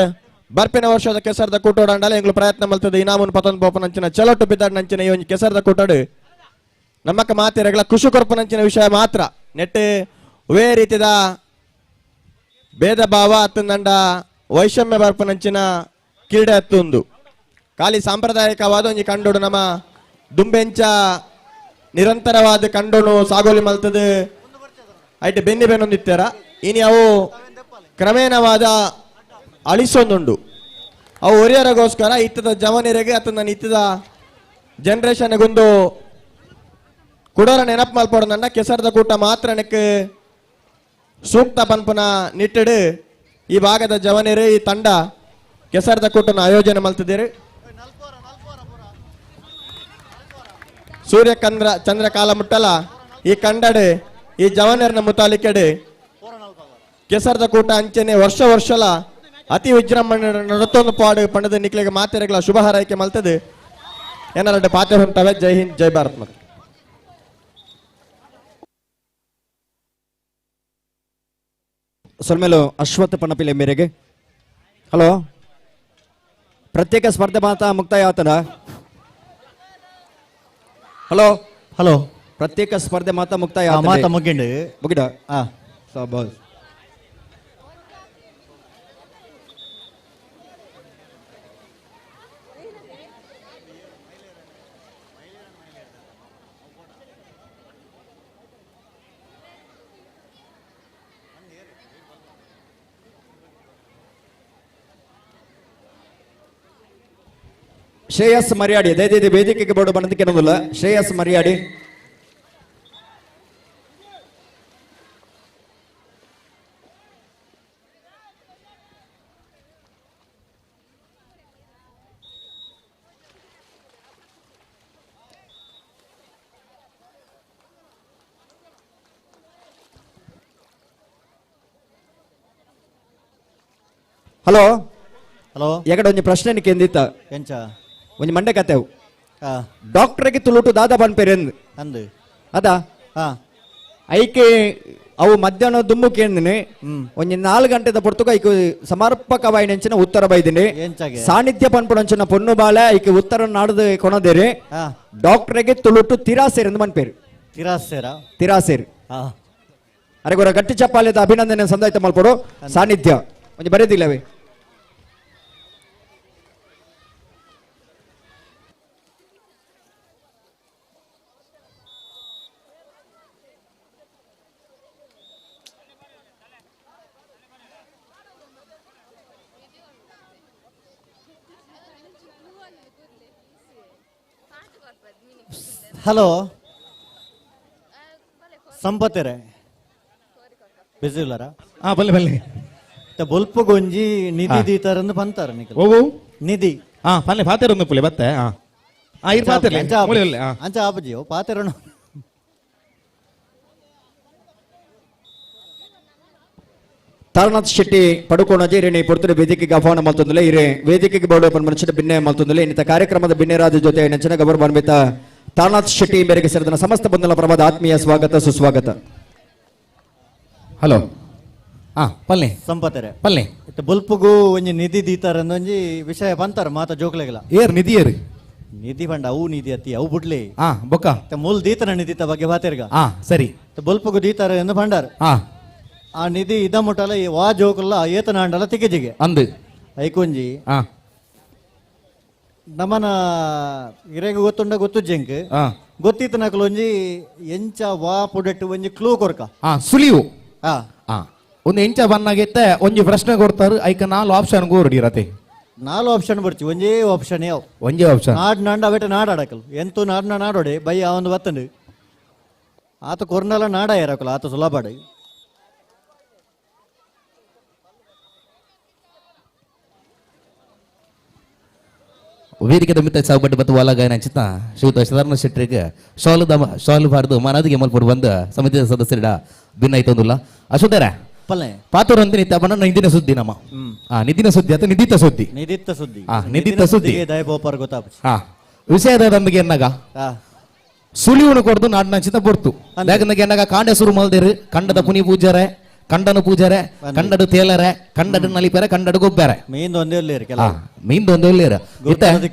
ಬರ್ಪಿನ ವರ್ಷದ ಕೆಸರದ ಕೂಟೋಡ ಅಂಡಲ್ಲ ಎಂಗ್ಲು ಪ್ರಯತ್ನ ಮಲ್ತದೆ ಇನಾಮನು ಪತೊಂದು ಪೋಪನಂಚಿನ ಚಲೋಟು ಬಿದ್ದಾಡ್ ನಂಚಿನ ಈ ಒಂಜಿ ಕೆಸರದ ಕೂಟಡು ನಮ್ಮಕ್ಕ ಮಾತಿರಗಳ ಖುಷಿ ಕೊರ್ಪನಂಚಿನ ವಿಷಯ ಮಾತ್ರ ನೆಟ್ಟು ಒವೇ ರೀತಿದ ಭೇದ ಭಾವ ಅತ್ತಂದಂಡ ವೈಷಮ್ಯ ಬರ್ಪನಂಚಿನ ಕ್ರೀಡೆ ಹತ್ತೊಂದು ಖಾಲಿ ಸಾಂಪ್ರದಾಯಿಕವಾದ ಒಂಜಿ ಕಂಡೋಡು ನಮ್ಮ ದುಂಬೆಂಚ ನಿರಂತರವಾದ ಕಂಡೋನು ಸಾಗೋಲಿ ಮಲ್ತದು ಐಟು ಬೆನ್ನಿ ಬೆನ್ನೊಂದಿತ್ತಾರ ಇನಿ ಅವು ಕ್ರಮೇಣವಾದ ಅಳಿಸೊಂದುಂಡು ಅವು ಒರಿಯರಗೋಸ್ಕರ ಇತ್ತದ ಜವನಿರೆಗೆ ಅತ್ತ ಇತ್ತದ ಜನರೇಷನ್ಗೊಂದು ಕುಡೋರ ನೆನಪು ಮಲ್ಪಡೋದನ್ನ ಕೆಸರದ ಕೂಟ ಮಾತ್ರ ನೆಕ್ ಸೂಕ್ತ ಪನ್ಪನ ನಿಟ್ಟಿಡು ಈ ಭಾಗದ ಜವನಿರು ಈ ತಂಡ ಕೆಸರದ ಕೂಟನ ಆಯೋಜನೆ ಮಲ್ತಿದ್ದೀರಿ ಚಂದ್ರ ಕಾಲ ಮುಟ್ಟಲ ಈ ಕಂಡಡು ಈ ಜವನರ್ನ ಮುತಾಲಿಕೆಡು ಕೆಸರದ ಕೂಟ ಅಂಚನೆ ವರ್ಷಲ ಅತಿ ವಿಜೃಂಭಣೆ ನಡತೊಂದು ಪಾಡು ಪಂಡದ ನಿಕ್ಲಿಗೆ ಮಾತೆರೆಗಳ ಶುಭ ಹಾರೈಕೆ ಮಲ್ತದೆ ಏನಾರ ಪಾತೆ ಹೊಂಟವೆ. ಜೈ ಹಿಂದ್ ಜೈ ಭಾರತ್ ಮಾತೆ. ಸೊಲ್ಮೇಲು ಅಶ್ವಥ್ ಪಣಪಿಲೆ ಮೇರೆಗೆ ಹಲೋ ಪ್ರತ್ಯೇಕ ಸ್ಪರ್ಧೆ ಮಾತಾ ಮುಕ್ತಾಯ ಆತನ ಹಲೋ ಹಲೋ ಪ್ರತ್ಯೇಕ ಸ್ಪರ್ಧೆ ಮಾತಾ ಮುಕ್ತಾಯ ಮಾತಾ ಮುಗಿಂಡು ಮುಗಿಡ ಹಾ ಸಾಬಾಸ್ ಶ್ರೇಯಸ್ ಮರ್ಯಾಡಿ ದಯచేసి ವೇದಿಕೆಗೆ ಬೋರ್ಡು ಬಂದಕ್ಕೆ ಅನ್ನೋದಿಲ್ಲ. ಶ್ರೇಯಸ್ ಮರ್ಯಾಡಿ. ಹಲೋ ಹಲೋ ಎಗಡ ಒಂಜಿ ಪ್ರಶ್ನೆ ಕೇಂದಿತ್ತ ಎಂಚ ಒಂಜಿ ಮಂಡೆ ಕತೆವು ಆ ಡಾಕ್ಟರ್ಗೆ ತುಳುಟು ದಾದ ಬನ್ಪೇರೆಂದು ಅಂದು ಅದ ಹಾ ಐಕೆ ಅವು ಮಧ್ಯಾಹ್ನ ದುಮ್ಮು ಕೇಂದಿನಿ ಒಂಜಿ 4 ಗಂಟೆದ ಪೊರ್ತುಗ ಐಕೆ ಸಮರ್ಪಕವಾಯಿನಂಚಿನ ಉತ್ತರ ಬೈದಿನಿ ಎಂಚಗೆ ಸಾನ್ನಿಧ್ಯ ಪನ್ಪುಣಂಚಿನ ಪೊನ್ನು ಬಾಳೆ ಐಕೆ ಉತ್ತರ ನಾಡ್ದು ಕೊನದೇರಿ ಹಾ ಡಾಕ್ಟರ್ಗೆ ತುಳುಟು ತಿರಾಸೇರ್ ಮನ್ಪೇರು ತಿರಾಸೇರ ತಿರಾಸೇರ್ ಹಾ ಅರೆಗೊರ ಗಟ್ಟಿ ಚಪ್ಪಾಲೆದ ಅಭಿನಂದನೆ ಸಂದಾಯಿತ ಮಲ್ಪಡು ಸಾನ್ನಿಧ್ಯ ಒಂಜಿ ಬರೆದಿಲ್ಲವೇ ಹಲೋ ಸಂಪತ್ತೇರೆ ಬಿಸಿ ಇಲ್ಲರ ಹಾ ಬಲ್ಲೆ ಬಲ್ಲೆ ಬೊಲ್ಪ ಗೊಂಜಿ ನಿಧಿ ದೀತಾರಂದು ಬಂತಾರ ಓ ನಿಧಿ ಹಾ ಪಲ್ಲೆ ಪಾತೆರೊಂದು ಪುಲೆ ಬತ್ತೆ ಹಾ ಹಾ ಇರ್ ಪಾತೆರ್ಲೆ ಮೂಲೆ ಹಾ ಅಂಚ ಆಪಜಿ ಪಾತೆರಣ ತಾರನಾಥ್ ಶೆಟ್ಟಿ ಪಡುಕೋಣಜಿ ಇರೇನೆ ಪೊರ್ತುಡು ವೇದಿಕೆಗೆ ಆಹ್ವಾನ ಮಲ್ತೊಂದುಲೆ ಇರೆ ವೇದಿಕೆಗೆ ಬೋರ್ಡು ಮನುಷ್ಯನ ಭಿನ್ನೆ ಮಲ್ತೊಂದುಲೆ ಇನ್ನಿತ ಕಾರ್ಯಕ್ರಮದ ಭಿನ್ನೆರಾದ ಜೊತೆ ನೆಂಚಿನ ಗೌರವ ಅನ್ವಿತ ತಾರನಾಥ್ ಶೆಟ್ಟಿ ಮೇರೆಗೆ ಸೇರಿದ ಸಮಸ್ತ ಬಂಧುಗಳ ಪ್ರಭಾದ ಆತ್ಮೀಯ ಸ್ವಾಗತ ಸುಸ್ವಾಗತ. ಹಲೋ ಹಾ ಪಲ್ಲೆ ಸಂಪತ್ತೇರೆ ಪಲ್ಲೆ ಬೊಲ್ಪುಗು ಒಂಜಿ ನಿಧಿ ದೀತಾರಂದು ಒಂಜಿ ವಿಷಯ ಬಂತಾರ ಮಾತ ಜೋಕ್ಲೆಗಲ ಏರ್ ನಿಧಿ ಏರ್ ನಿಧಿ ಬಂಡ ಅವು ನಿಧಿ ಅತ್ತಿ ಅವು ಬಿಡ್ಲಿ ಹಾ ಬೊಕ್ಕ ಮೂಲ್ ದೀತನ ನಿಧಿತ ಬಗ್ಗೆ ಬಾತೇರ್ಗ ಹಾ ಸರಿ ಬೊಲ್ಪುಗು ದೀತಾರ ಎಂದು ಬಂಡಾರ ಹಾ ಆ ನಿಧಿ ಇದ ಮುಟ್ಟಲ ಈ ವಾ ಜೋಕಲ್ಲ ಏತನ ಅಂಡಲ ತಿಕ್ಕಿಜಿಗೆ ಅಂದು ಐಕೊಂಜಿ ಹಾ ನಮನ ಇರೆಗ ಗೊತ್ತುಂಡ ಗೊತ್ತು ಜಂಕ್ ಹಾ ಗೊತ್ತಿತ್ತ ನಕಲೊಂಜಿ ಎಂಚ ವಾ ಪುಡೆಟ್ಟು ಒಂಜಿ ಕ್ಲೂ ಕೊರ್ಕ ಹಾ ಸುಲಿಯು ಹಾ ಹಾ ಒಂದು ಎಂಚ ಬನ್ನಾಗೈತೆ ಒಂಜಿ ಪ್ರಶ್ನೆ ಕೊಡ್ತಾರು ಐಕ 4 ಆಪ್ಷನ್ ಗೋರ್ಡಿರತೆ 4 ಆಪ್ಷನ್ ಬರ್ಚಿ ಒಂಜೇ ಆಪ್ಷನ್ ಯಾವ ಒಂಜೇ ಆಪ್ಷನ್ ನಾಡ್ ನಾಂಡ ಅವೆಟ ನಾಡಾಡಕಲ್ ಎಂತು ನಾಡ್ನ ನಾಡೋಡೆ ಬೈ ಆ ಒಂದು ಬತ್ತಂಡು ಆತ ಕೊರ್ನಲ ನಾಡ ಇರಕಲ್ಲ ಆತ ಸುಲಭಾಡ ವೇದಿಕೆ ಮಿತ್ತ ಸಾಗುಬಟ್ಟು ಬತ್ತು ವಾಲಗಾಯನ ಚಿತ್ತ ಶ್ರೀಯುತ ಸದಾನಂದ ಶೆಟ್ಟರಿಗೆ ಶಾಲು ಬಾರ್ದು ಮನದಿಗೆ ಮಲ್ಪಡು ಬಂದ ಸಮಿತಿಯ ಸದಸ್ಯರಿಡ ಭಿನ್ನ ಐತೊಂದಿಲ್ಲ ಅಶೋಧರ ಪಲ್ಲೆ ಪಾತೂರು ಅಂತ ನಿತ್ಯ ಬಣ್ಣ ನಿದಿನ ಸುದ್ದಿ ನಮ್ಮ ನಿದಿನ ಸುದ್ದಿ ಅಥವಾ ನಿದಿತ ಸುದ್ದಿ ನಿದಿತ್ತ ಸುದ್ದಿ ನಿದಿತ್ತ ಸುದ್ದಿ ದಯಬೋಪಾರ ಗೊತ್ತಾಪ ಹಾ ವಿಷಯದ ನಮಗೆ ಎನ್ನಗ ಸುಳಿವುನು ಕೊಡ್ದು ನಾಡಿನ ಚಿತ್ತ ಪೊರ್ತು ಯಾಕಂದ್ರೆ ಎನ್ನಗ ಕಾಂಡೆ ಸುರು ಮಲ್ದೇರು ಕಂಡದ ಪುನಿ ಪೂಜಾರೆ ಕಂಡನು ಪೂಜಾರೆ ಕಂಡಡು ತೇಲರೆ ಕಂಡಡು ನಲಿಪೆರೆ ಕಂಡಡು ಗೊಬ್ಬರೆ ಮೀಂದು ಒಂದೇ ಇಲ್ಲೇರಿ ಮೀಂದು ಒಂದೇ ಇಲ್ಲೇರ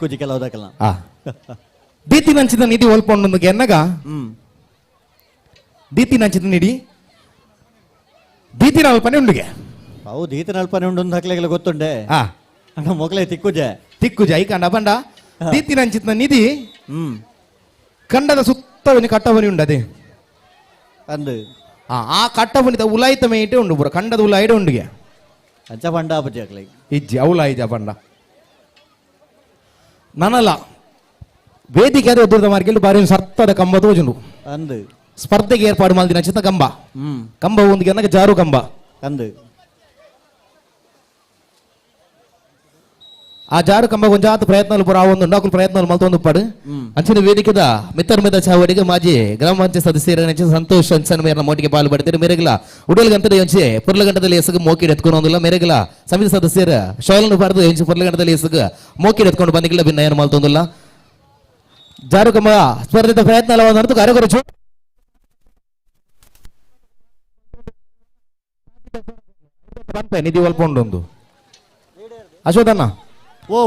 ಕುಜಿ ಕೆಲವುದಕ್ಕಲ್ಲ ದೀತಿ ನಂಚಿದ ನಿಧಿ ಒಲ್ಪೊಂಡು ಎನ್ನಗ ದೀತಿ ನಂಚಿದ ನಿಧಿ ದೀತಿನ ಅಲ್ಪನೆ ಉಂಡುಗೆ ಅವು ದೀತಿನ ಅಲ್ಪನೆ ಉಂಡು ಹಾಕ್ಲಿಲ್ಲ ಗೊತ್ತುಂಡೆ ಅಣ್ಣ ಮೊಗಲೇ ತಿಕ್ಕುಜೆ ಐ ಕಂಡ ಬಂಡ ದೀತಿ ನಂಚಿದ ನಿಧಿ ಕಂಡದ ಸುತ್ತವನಿ ಕಟ್ಟವನಿ ಉಂಡದೆ ಅಂದು ಆ ಕಟ್ಟವನಿತ ಉಲಾಯಿತ ಮೇಟೆ ಉಂಡು ಪುರ ಕಂಡದ ಉಲಾಯಿಡೆ ಉಂಡುಗೆ ಅಂಚ ಬಂಡ ಆಪಜಿ ಹಾಕ್ಲಿ ಇಜ್ಜಿ ಅವಲಾಯಿಜ ಬಂಡ ನನಲ್ಲ ವೇದಿಕೆ ಅದೇ ಉದ್ರದ ಮಾರ್ಕೆಲ್ ಬಾರಿ ಸರ್ತದ ಕಂಬ ತೋಜುಂಡು ಅಂದು ಸ್ಪರ್ಧೆಗೆ ಏರ್ಪಾಡು ಮಾಡಿದ ಚಿತ್ತ ಕಂಬ ಕಂಬ ಒಂದು ನನಗೆ ಜಾರು ಕಂಬ ಅಂದು ಆ ಜಾರು ಕಂಬ ಕೊಂಚಾತ ಪ್ರಯತ್ನಾలు ಪುರ ಒಂದು ನಾಲ್ಕು ಪ್ರಯತ್ನಾలు ಮಲ್ತೊಂದು ಪಡು ಅಂಚಿನ ವೇದಿಕೆದ ಮಿತ್ತರ್ ಮಿದ ಚಾವಡಿಗೆ ಮಾಜಿ ಗ್ರಾಮ ಪಂಚಾಯತ್ ಸದಸ್ಯರ ಸಂತೋಷ್ ಅನ್ಸನ್ ಮೇರನ ಮೋಟಿಗೆ ಪಾಲು ಪಡ್ತಾರೆ ಮೇರೆಗಲ ಉಡಲ್ ಗಂಟದ ಎಂಚೆ ಪುರ್ಲ ಗಂಟದಲ್ಲಿ ಎಸಗ ಮೋಕಿಡ್ ಎತ್ಕೊಂಡೋದಿಲ್ಲ ಮೇರೆಗಲ ಸಮಿತಿ ಸದಸ್ಯರ ಶಾಲನ್ನು ಬಾರದು ಎಂಚು ಪುರ್ಲ ಗಂಟದಲ್ಲಿ ಎಸಗ ಮೋಕಿಡ್ ಎತ್ಕೊಂಡು ಬಂದಿಲ್ಲ ಭಿನ್ನ ಏನು ಮಲ್ತೊಂದಿಲ್ಲ ಜಾರು ಕಂಬ ಸ್ಪರ್ಧಿತ ಪ್ರಯತ್ನಾలు ನಡೆದು ಕಾರ್ಯಕರ ನಿಧಿ ಒಲ್ಪೊಂಡೊಂದು ಅಶೋಧಣ್ಣ ಓ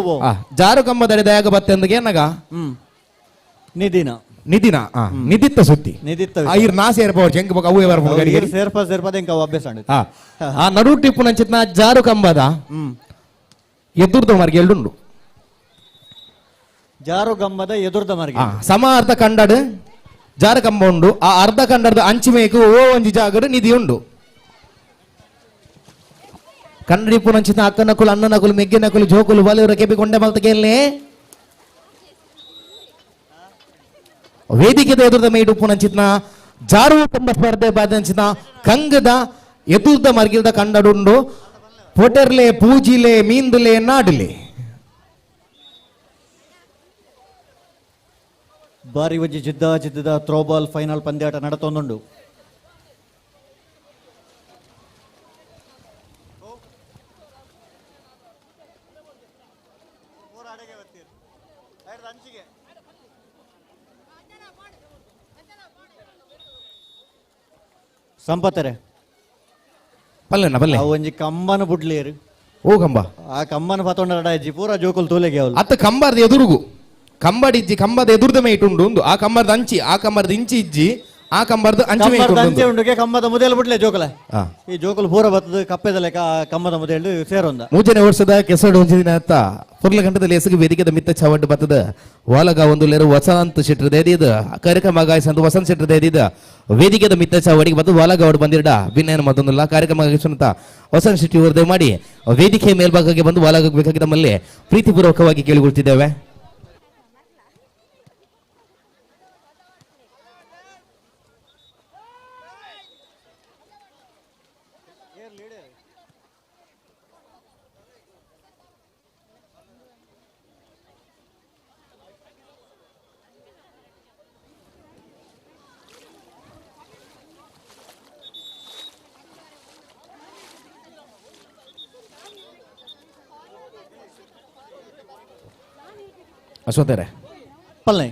ಜಾರು ಕಂಬದ ದಯಾಗ ಬತ್ತೆಂದಿಗೆ ಏನಗ ನಿಧಿನ ನಿಧಿತ್ತ ಸುದ್ದಿ ಐರ್ ನಾ ಸೇರ್ಪವ ಚೆಂಕ ಬಕ ಅವು ಬರ್ಬೋದು ಸೇರ್ಪ ಎಂಕ ಅಭ್ಯಾಸ ಆ ನಡು ಟಿಪ್ಪು ನಂಚಿನ ಜಾರು ಕಂಬದ ಎದುರ್ದ ಮಾರ್ಗ ಎಲ್ಡುಂಡು ಜಾರು ಕಂಬದ ಎದುರ್ದ ಮಾರ್ಗ ಸಮ ಅರ್ಧ ಕಂಡಡು ಜಾರು ಕಂಬ ಉಂಡು ಆ ಅರ್ಧ ಕಂಡದ ಅಂಚಿಮೇಕು ಓ ಒಂಜಿ ಜಾಗಡು ನಿಧಿ ಉಂಡು ಕನ್ನಡಿಪ್ಪು ನಂಚಿನ ಅಕ್ಕ ನಕುಲು ಅಣ್ಣ ನಕುಲು ಮೆಗ್ಗೆ ನಕುಲು ಜೋಕುಲು ಬಲೂರ ಕೆಪಿ ಕೊಂಡೆ ಮಲ್ತ ಕೇಳಲೆ ವೇದಿಕೆದ ಎದುರದ ಮೇಡು ಪುನಂಚಿತ್ನ ಜಾರು ಕಂಬ ಸ್ಪರ್ಧೆ ಬಾದಂಚಿನ ಕಂಗದ ಎದುರ್ದ ಮರ್ಗಿಲ್ದ ಕಂಡಡುಂಡು ಪೊಟೆರ್ಲೆ ಪೂಜಿಲೆ ಮೀಂದುಲೆ ನಾಡಿಲೆ ಬಾರಿ ವಜ್ಜಿ ಜಿದ್ದ ಥ್ರೋಬಾಲ್ ಫೈನಲ್ ಪಂದ್ಯಾಟ ನಡತೊಂದುಂಡು. ಸಂಪತ್ತರೆ ಪಲ್ಲೆನ ಪಲ್ಲೆ ಒಂಜಿ ಕಂಬನ ಬುಡ್ಲೇರು ಓ ಕಂಬ ಆ ಕಂಬನ ಪತೊಂಡರಡಾಯ್ಜಿ ಪೂರ ಜೋಕುಲು ತೂಲೆಗೆ ಅವಳು ಅತ್ತ ಕಂಬರ್ದ ಎದುರುಗು ಕಂಬಡಿಜ್ಜಿ ಕಂಬದ ಎದುರ್ದ ಮೇಟ್ ಉಂಡು ಒಂದು ಆ ಕಂಬರ್ದ ಅಂಚಿ ಆ ಕಂಬರ್ದ ಇಂಚಿ ಇಜ್ಜಿ ಆ ಕಂಬರ್ದ ಅಂಚಿ ಮೇಟ್ ಅಂಚೆ ಉಂಡುಗೆ ಕಂಬದ ಮುದೇಲು ಬಿಡ್ಲೆ ಜೋಕುಲ ಆ. ಈ ಜೋಕುಲು ಪೂರ ಬತ್ತದ ಕಪ್ಪೆದ ಲೆಕ್ಕ ಆ ಕಂಬದ ಮುದೇಲು ಸೇರೊಂದ ಮೂಜನೆ ವರ್ಷದ ಕೆಸಡು ಒಂಜಿ ದಿನ ಅತ್ತ ಪುರ್ಲ ಗಂಟದಲ್ಲಿ ಎಸಗಿ ವೇದಿಕೆದ ಮಿತ್ತ ಚವಡ್ ಬತ್ತದ ವಾಲಗ ಒಂದು ಲೇರು ವಸಂತ ಶೆಟ್ರ ದೇದಿದ ಕಾರ್ಯಕ್ರಮ ಗಾಯಿಸಂತ ವಸಂತ ಶೆಟ್ರ ದೇದಿದ ವೇದಿಕೆದ ಮಿತ್ತ ಚವಡಿಗೆ ಬತ್ತು ವಾಲಗ ಅವಡು ಬಂದಿರಡ ಭಿನ್ನ ಮತ್ತೊಂದಿಲ್ಲ ಕಾರ್ಯಕ್ರಮ ಗಾಯಿಸುವಂತ ವಸಂತ ಶೆಟ್ಟಿ ವರದಿ ಮಾಡಿ ವೇದಿಕೆ ಮೇಲ್ಭಾಗಕ್ಕೆ ಬಂದು ವಾಲಗ ಬೇಕಾಗಿ ನಮ್ಮಲ್ಲಿ ಪ್ರೀತಿಪೂರ್ವಕವಾಗಿ ಕೇಳಿಕೊಳ್ತಿದ್ದೇವೆ. ಅಶ್ವತ್ಥರೆ ಪಲ್ಲೆ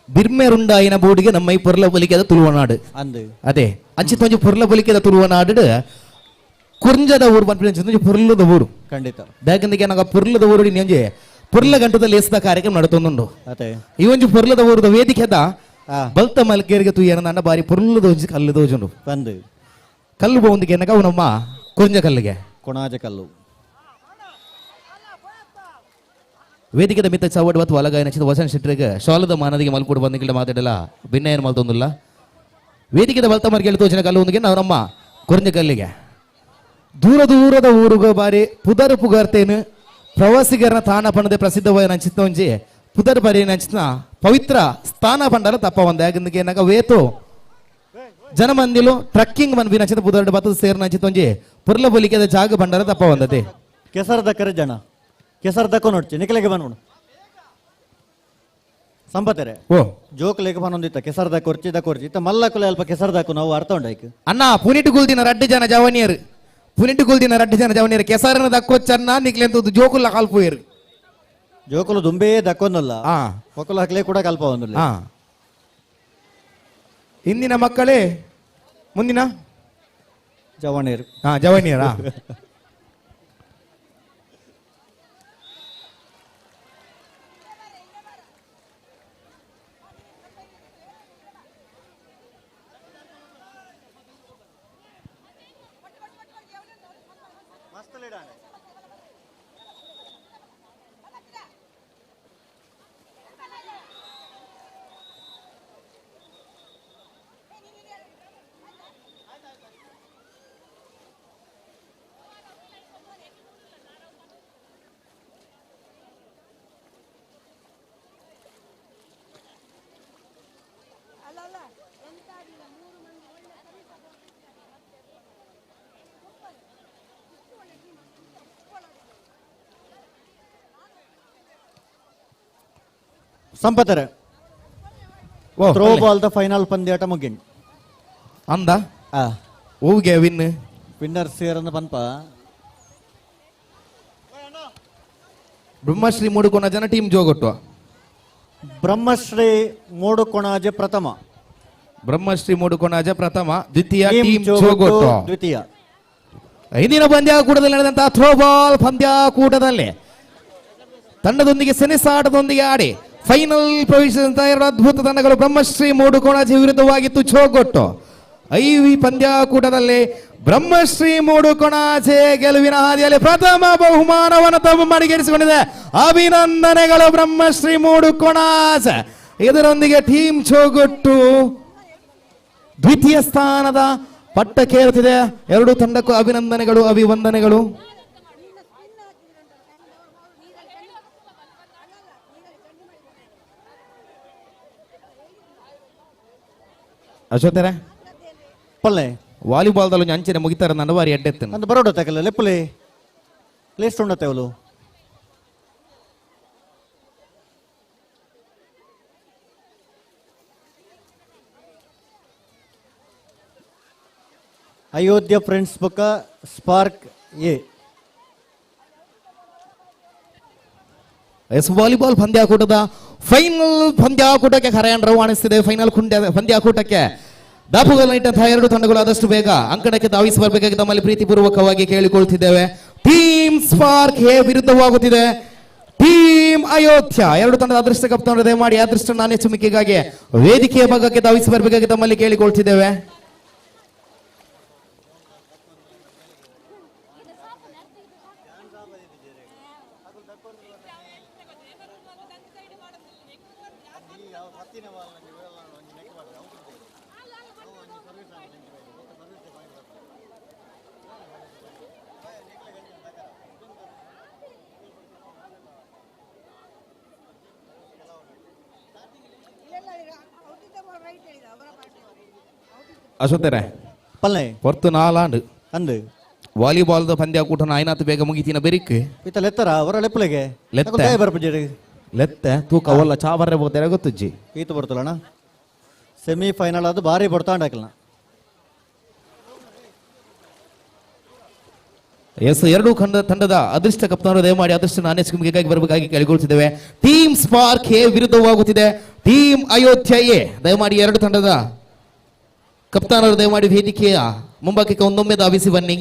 ಬಿರ್ಮೆರುಂಡಾಯಿನ ಬೋಡಿಗೆ ನಮ್ಮ ಈ ಪೊರ್ಲ ಬಲಿಕೆದ ತುಳುವನಾಡು ಅಂದು ಅದೇ ಅಂಚಿತ್ತೊಂಜಿ ಪೊರ್ಲ ಬಲಿಕೆದ ತುಳುವನಾಡು ಕುರ್ಂಜದ ಊರು ಬಂದ್ಬಿಟ್ಟು ಪೊರ್ಲದ ಊರು ಖಂಡಿತ ಬೇಕಂದಿಗೆ ನಾಗ ಪೊರ್ಲದ ಊರು ಒಂಜಿ ಪೊರ್ಲ ಗಂಟದಲ್ಲಿ ಎಸ್ದ ಕಾರ್ಯಕ್ರಮ ನಡತೊಂದುಂಡು ಅದೇ ಈ ಒಂಜಿ ಪೊರ್ಲದ ಊರದ ವೇದಿಕೆದ ಆ ಬಲ್ತ ಮಲ್ಕೇರಿಗೆ ತುಯ್ಯನ ನನ್ನ ಬಾರಿ ಪೊರ್ಲದ ಒಂಜಿ ಕಲ್ಲುದ ಓಜುಂಡು ಬಂದು ಕಲ್ಲು ಬೋಂದಿಗೆ ನಗ ಅವನಮ್ಮ ಕುರ್ಂಜ ಕಲ್ಲಿಗೆ ಕೊಣಾಜ ಕಲ್ಲು ವೇದಿಕೆದ ಮಿತ್ತ ಚವಡ್ ಮತ್ತು ಒಲಗಾಯ ನಚ್ಚಿದ ವಸಂತ ಶೆಟ್ಟರಿಗೆ ಶಾಲದ ಮಾನದಿಗೆ ಮಲ್ಕೂಡು ಬಂದಿಲ್ಲ ಮಾತಾಡಲ್ಲ ಭಿನ್ನ ಏನು ಮಲ್ತೊಂದಿಲ್ಲ ವೇದಿಕೆದ ಬಲ್ತ ಮರ್ಗೆ ತೋಚಿನ ಕಲ್ಲು ಒಂದಿಗೆ ನಾವನಮ್ಮ ಕುರ್ಂಜ ಕಲ್ಲಿಗೆ ದೂರ ದೂರದ ಊರುಗ ಬಾರಿ ಪುದರ್ ಪುಗರ್ತೇನು ಪ್ರವಾಸಿಗರನ ತಾಣ ಪಣದೆ ಪ್ರಸಿದ್ಧವಾದ ನಂಚಿತ ಒಂಜಿ ಪುದರ್ ಬರಿ ನಂಚಿನ ಪವಿತ್ರ ಸ್ಥಾನ ಪಂಡಲ ತಪ್ಪ ಒಂದ ಯಾಕಂದ್ರೆ ನಗ ವೇತು ಜನಮಂದಿಲು ಟ್ರಕ್ಕಿಂಗ್ ಮನ್ಬಿ ನಂಚಿತ ಪುದರ್ ಬತ್ತದ ಸೇರ್ ನಂಚಿತ ಒಂಜಿ ಪುರ್ಲ ಬಲಿಕೆದ ಜಾಗ ಬಂಡಲ ತಪ್ಪ ಒಂದತೆ ಕೆಸರು ದಕ್ಕರೆ ಜನ ಕೆಸರು ದಕ್ಕ ನೋಡ್ಚಿ ನಿಖಲೆಗೆ ಬಂದ್ಬಿಡು ಸಂಪತ್ತರೆ ಓ ಜೋಕ್ ಲೆಕ್ಕ ಬಂದೊಂದಿತ್ತ ಕೆಸರು ದಕ್ಕ ಕೊರ್ಚಿ ಇತ್ತ ಮಲ್ಲಕ್ಕಲೆ ಅಲ್ಪ ಕೆಸರು ದಕ್ಕು ನಾವು ಅರ್ಥ ಉಂಡಾಯ್ತು ಅಣ್ಣ ಪುನಿಟ್ ಗುಲ್ದಿನ ರಡ್ಡು ಜನ ಜವನಿಯರು ಪುನಿಟ್ ಗುಲ್ದಿನ ರಡ್ಡು ಜನ ಜವನಿಯರು ಕೆಸರನ ದಕ್ಕೊಚ್ಚನ್ನ ನಿಕ್ಲೆಂತ ಜೋಕುಲ್ಲ ಕಾಲ್ಪೋಯರು ಜೋಕುಲು ದುಂಬೇ ದಕ್ಕೊಂದಲ್ಲ ಆ ಒಕ್ಕಲು ಹಾಕ್ಲೆ ಕೂಡ ಕಲ್ಪ ಒಂದಿಲ್ಲ ಆ ಇಂದಿನ ಮಕ್ಕಳೇ ಮುಂದಿನ ಜವಣೇರು ಜವನಿಯರಾ ಸಂಪತ್ತರೆ ಥ್ರೋ ಬಾಲ್ ದ ಫೈನಲ್ ಪಂದ್ಯಾಟ ಮುಗಿಂಡು ಅಂದ ಆ ಹೂಗೆ ವಿನ್ ವಿನ್ನರ್ ಸೇರನ್ನ ಪನ್ಪ ಬ್ರಹ್ಮಶ್ರೀ ಮೂಡುಕೊನ ಜನ ಟೀಮ್ ಜೋಗೊಟ್ಟು ಬ್ರಹ್ಮಶ್ರೀ ಮೂಡುಕೊಣಾಜೆ ಪ್ರಥಮ ಬ್ರಹ್ಮಶ್ರೀ ಮೂಡುಕೊನಾಜ ಪ್ರಥಮ ದ್ವಿತೀಯ ಟೀಮ್ ಟೀಮ್ ಜೋಗೊಟ್ಟು ಜೋಗೊಟ್ಟು ದ್ವಿತೀಯ ಇಂದಿನ ಪಂದ್ಯಾಕೂಟದಲ್ಲಿ ನಡೆದಂತಹ ಥ್ರೋಬಾಲ್ ಪಂದ್ಯಾಕೂಟದಲ್ಲಿ ತಂಡದೊಂದಿಗೆ ಸೆಣಸಾಟದೊಂದಿಗೆ ಆಡಿ ಫೈನಲ್ ಪ್ರವೇಶಿಸಿದಂತಹ ಎರಡು ಅದ್ಭುತ ತಂಡಗಳು ಬ್ರಹ್ಮಶ್ರೀ ಮೂಡುಕೊಣಾಜೆ ವಿರುದ್ಧವಾಗಿತ್ತು ಚೋಗೊಟ್ಟು ಈ ಪಂದ್ಯಾಕೂಟದಲ್ಲಿ ಬ್ರಹ್ಮಶ್ರೀ ಮೂಡುಕೊಣಾಜೆ ಗೆಲುವಿನ ಹಾದಿಯಲ್ಲಿ ಪ್ರಥಮ ಬಹುಮಾನವನ್ನು ತಮ್ಮ ಮಡಿಗೇರಿಸಿಕೊಂಡಿದೆ. ಅಭಿನಂದನೆಗಳು ಬ್ರಹ್ಮಶ್ರೀ ಮೂಡುಕೊಣಾಜೆ. ಇದರೊಂದಿಗೆ ಟೀಮ್ ಚೋಗೊಟ್ಟು ದ್ವಿತೀಯ ಸ್ಥಾನದ ಪಟ್ಟಕ್ಕೇರುತ್ತಿದೆ. ಎರಡು ತಂಡಕ್ಕೂ ಅಭಿನಂದನೆಗಳು, ಅಭಿವಂದನೆಗಳು. ಅಶೋಕರ ಪಲ್ಲೆ ವಾಲಿಬಾಲ್ದಲ್ಲಿ ಒಂದು ಅಂಚನೆ ಮುಗಿತಾರೆ ನನ್ನ ಬಾರಿ ಎಡ್ಡೆತ್ತನು ಅಂದು ಬರೋಡ ತಕಲ್ಲ ಲೆಪ್ಪಲೆ ಲೇಸ್ಟ್ ಉಂಡತ್ತೆ ಅವಳು ಅಯೋಧ್ಯ ಫ್ರೆಂಡ್ಸ್ ಬುಕ್ಕ ಸ್ಪಾರ್ಕ್ ಎ ಎಸ್ ವಾಲಿಬಾಲ್ ಪಂದ್ಯಾಕೂಟದ ಫೈನಲ್ ಪಂದ್ಯಾಕೂಟಕ್ಕೆ ಕರೆಯನ್ನು ರವಾನಿಸ್ತಿದೆ. ಫೈನಲ್ ಪಂದ್ಯಾಕೂಟಕ್ಕೆ ದಾಪುಗಲ್ಲಿಟ್ಟಂತಹ ಎರಡು ತಂಡಗಳು ಆದಷ್ಟು ಬೇಗ ಅಂಕಣಕ್ಕೆ ಧಾವಿಸಿ ಬರಬೇಕಾಗಿ ತಮ್ಮಲ್ಲಿ ಪ್ರೀತಿಪೂರ್ವಕವಾಗಿ ಕೇಳಿಕೊಳ್ತಿದ್ದೇವೆ. ಟೀಮ್ ಸ್ಪಾರ್ಕ್ ಎ ವಿರುದ್ಧವಾಗುತ್ತಿದೆ ಟೀಮ್ ಅಯೋಧ್ಯ. ಎರಡು ತಂಡದ ಅದೃಷ್ಟ ಕಪ್ತಾನ ದಯಮಾಡಿ ಅದೃಷ್ಟ ನಾಣ್ಯ ಚುಮಿಕೆಗಾಗಿ ವೇದಿಕೆಯ ಭಾಗಕ್ಕೆ ಧಾವಿಸಿ ಬರಬೇಕಾಗಿ ತಮ್ಮಲ್ಲಿ ಕೇಳಿಕೊಳ್ತಿದ್ದೇವೆ. ಅಶೋಕರೇ ಪಲ್ಲೆ ಹೊರ್ತು ನಾಲಾಂಡು ಅಂದು ವಾಲಿಬಾಲ್ದ ಪಂದ್ಯಾಕೂಟ ಆಯ್ನಾತು ಬೇಗ ಮುಗಿತಿನ ಬೆರಿಕ್ ಈತ ಲೆತ್ತರ ಅವರ ಲೆಪ್ಪಲೆಗೆ ಲೆತ್ತ ಬರ್ಪಜೇರಿ ಲೆತ್ತ ತೂಕ ಅವಲ್ಲ ಚಾವರ್ರೆ ಬೋತಾರೆ ಗೊತ್ತಜ್ಜಿ ಈತ ಬರ್ತಲ್ಲಣ್ಣ ಸೆಮಿಫೈನಲ್ ಅದು ಭಾರಿ ಬರ್ತಾಂಡಾಕಲ್ಲ. ಎಸ್ ಎರಡು ತಂಡದ ಅದೃಷ್ಟ ಕಪ್ತಾನರು ದಯಮಾಡಿ ಅದೃಷ್ಟ ನಾಣ್ಯ ಚುಮಿಕೆಗಾಗಿ ಬರಬೇಕಾಗಿ ಕೇಳಿಕೊಳ್ತಿದ್ದೇವೆ. ಟೀಮ್ ಸ್ಪಾರ್ಕ್ ಎ ವಿರುದ್ಧವಾಗುತ್ತಿದೆ ಟೀಮ್ ಅಯೋಧ್ಯ ಎ. ದಯಮಾಡಿ ಎರಡು ತಂಡದ ಕಪ್ತಾನರು ದಯಮಾಡಿ ವೇದಿಕೆಯ ಮುಂಭಾಗಕ್ಕೆ ಒಂದೊಮ್ಮೆ ಧಾವಿಸಿ ಬನ್ನಿ.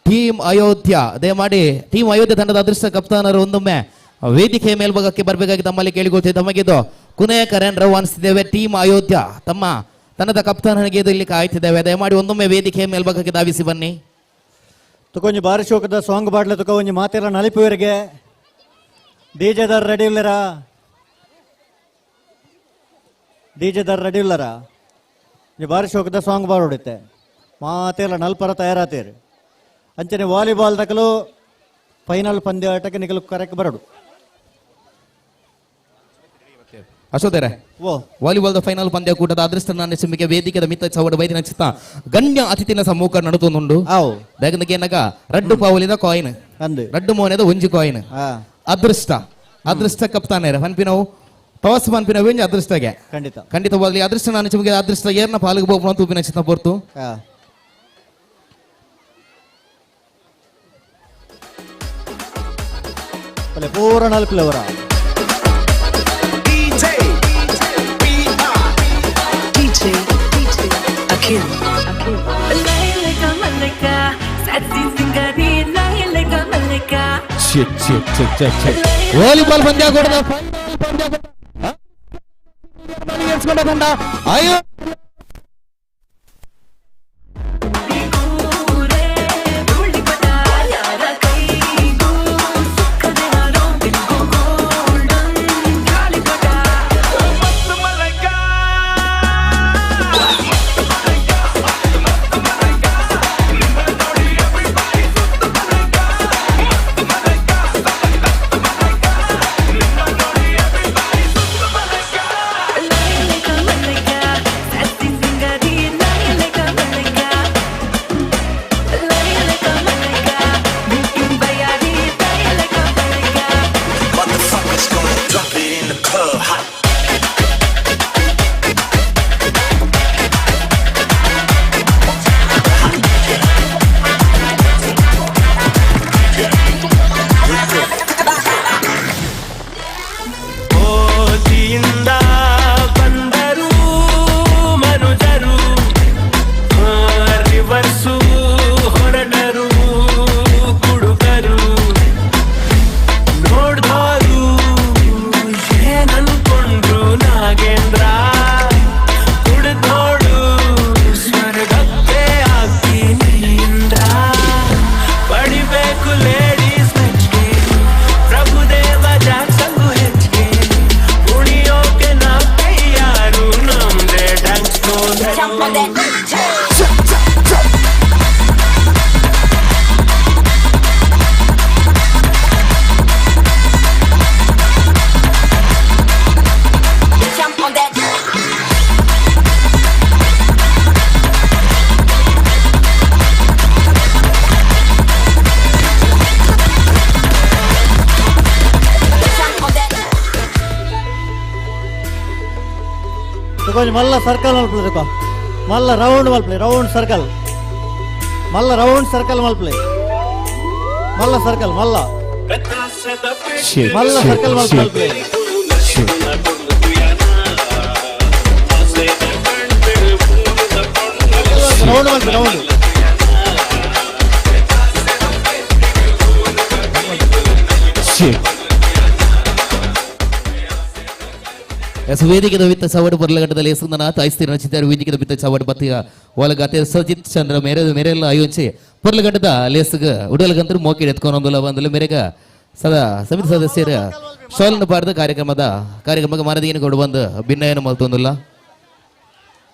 ಟೀಮ್ ಅಯೋಧ್ಯ ದಯಮಾಡಿ ಟೀಮ್ ಅಯೋಧ್ಯ ತಂಡದ ಅದೃಷ್ಟ ಕಪ್ತಾನರು ಒಂದೊಮ್ಮೆ ವೇದಿಕೆಯ ಮೇಲ್ಭಾಗಕ್ಕೆ ಬರಬೇಕಾಗಿ ತಮ್ಮಲ್ಲಿ ಕೇಳಿಕೊಳ್ತೀವಿ. ತಮಗಿದು ಕೊನೆಯ ಕರೆಯನ್ನು ರವಾನಿಸುತ್ತಿದ್ದೇವೆ. ಟೀಮ್ ಅಯೋಧ್ಯ ತಮ್ಮ ತಂಡದ ಕಪ್ತಾನನಿಗೆ ಇದು ಇಲ್ಲಿ ಕಾಯ್ತಿದ್ದೇವೆ. ದಯಮಾಡಿ ಒಂದೊಮ್ಮೆ ವೇದಿಕೆಯ ಮೇಲ್ಭಾಗಕ್ಕೆ ಧಾವಿಸಿ ಬನ್ನಿ. ತುಕೊಂಜಿ ಬಾರಿ ಶೋಕದ ಸಾಂಗ್ ಬಾಡ್ಲೆ ತುಕ ಒಂಜಿ ಮಾತೆಲ್ಲ ನಲಿಪುವರೆಗೆ ಡಿಜೆದಾರ್ ರೆಡಿ ಇಲ್ಲರ ಡಿಜೆದಾರ್ ರೆಡಿ ಇಲ್ಲರ ಬಾರಿ ಶೋಕದ ಸಾಂಗ್ ಬಾರ್ ಹೊಡಿತೆ ಮಾತೆಲ್ಲ ನಲ್ಪರ ತಯಾರಾತೇರಿ ಅಂಚನೆ ವಾಲಿಬಾಲ್ ತಕಲು ಫೈನಲ್ ಪಂದ್ಯಾಟಕ್ಕೆ ನಿಗಲು ಕರೆಕ್ಟ್ ಬರಡು. ಅಶೋಕರೇ ವಾಲಿಬಾಲ್ದ ಫೈನಲ್ ಪಂದ್ಯಾಕೂಟದ ಅದೃಷ್ಟ ನಾಣ್ಯ ಚುಮಿಕೆ ವೇದಿಕೆದ ಮಿತ್ತ ಚವಡ ವೈದ್ಯ ನಚಿತ ಗಣ್ಯ ಅತಿಥಿನ ಸಮ್ಮುಖ ನಡುತ್ತೊಂದುಂಡು ಬೇಗದಕ್ಕೆ ಏನಗ ರಡ್ಡು ಪಾವಲಿದ ಕಾಯಿನ್ ರಡ್ಡು ಮೋನೆದ ಒಂಜಿ ಕಾಯಿನ್ ಅದೃಷ್ಟ ಅದೃಷ್ಟ ಕಪ್ತಾನೇರ ಪನ್ಪಿನವು ಟವಾಸ್ ಪನ್ಪಿನ ವೆಂಜ್ ಅದೃಷ್ಟಗೆ ಖಂಡಿತವಾಗ್ಲಿ ಅದೃಷ್ಟ ನಾಣ್ಯ ಚುಮಿಕೆ ಅದೃಷ್ಟ ಏರ್ನ ಪಾಲಿಗೆ ಬೋಪಣ ತೂಪಿನ ಚಿತ್ತ ಪೊರ್ತು ಪೂರ ನಲ್ಪುಲವರ ವಾಲಿಬಾಲ್ ಪಂದ್ಯಾಕೂಟದ ತಂಡ ಅಯ್ಯೋ ladies, let's get on that jump on that కొంచెం మళ్ళా సర్కిల్ మలుపులే देखो మళ్ళా రౌండ్ మలుపులే రౌండ్ సర్కిల్ మళ్ళా రౌండ్ సర్కిల్ మలుపులే మళ్ళా సర్కిల్ మళ్ళా మళ్ళా సర్కిల్ మలుపులే రౌండ్ మలుపు రౌండ్ ವೇದಿಕೆದ ವಿತ್ತ ಸವಡು ಬರಲಗಟ್ಟದಲ್ಲಿ ಹೆಸರುನಾಥ ಐಸ್ತಿ ರಚಿತಾರು ವೇದಿಕೆದ ವಿತ್ತ ಸವಡು ಬತ್ತಿಗ ಒಳಗಾತೆ ಸಜಿತ್ ಚಂದ್ರ ಮೇರೆಲ್ಲ ಅಯೋಂಚೆ ಪರ್ಲಗಟ್ಟದ ಲೇಸ್ಗ ಉಡಲಗಂತರು ಮೋಕಿಡ್ ಎತ್ಕೊಂಡೊಂದಿಲ್ಲ ಬಂದಲ್ಲ ಮೇರೆಗ ಸದಾ ಸಮಿತಿ ಸದಸ್ಯರ ಶಾಲನ್ನು ಪಾರ್ದ ಕಾರ್ಯಕ್ರಮಕ್ಕೆ ಮಾನದಿಯನ್ನು ಕೊಡು ಬಂದು ಭಿನ್ನಯನ ಮಲ್ತೊಂದಿಲ್ಲ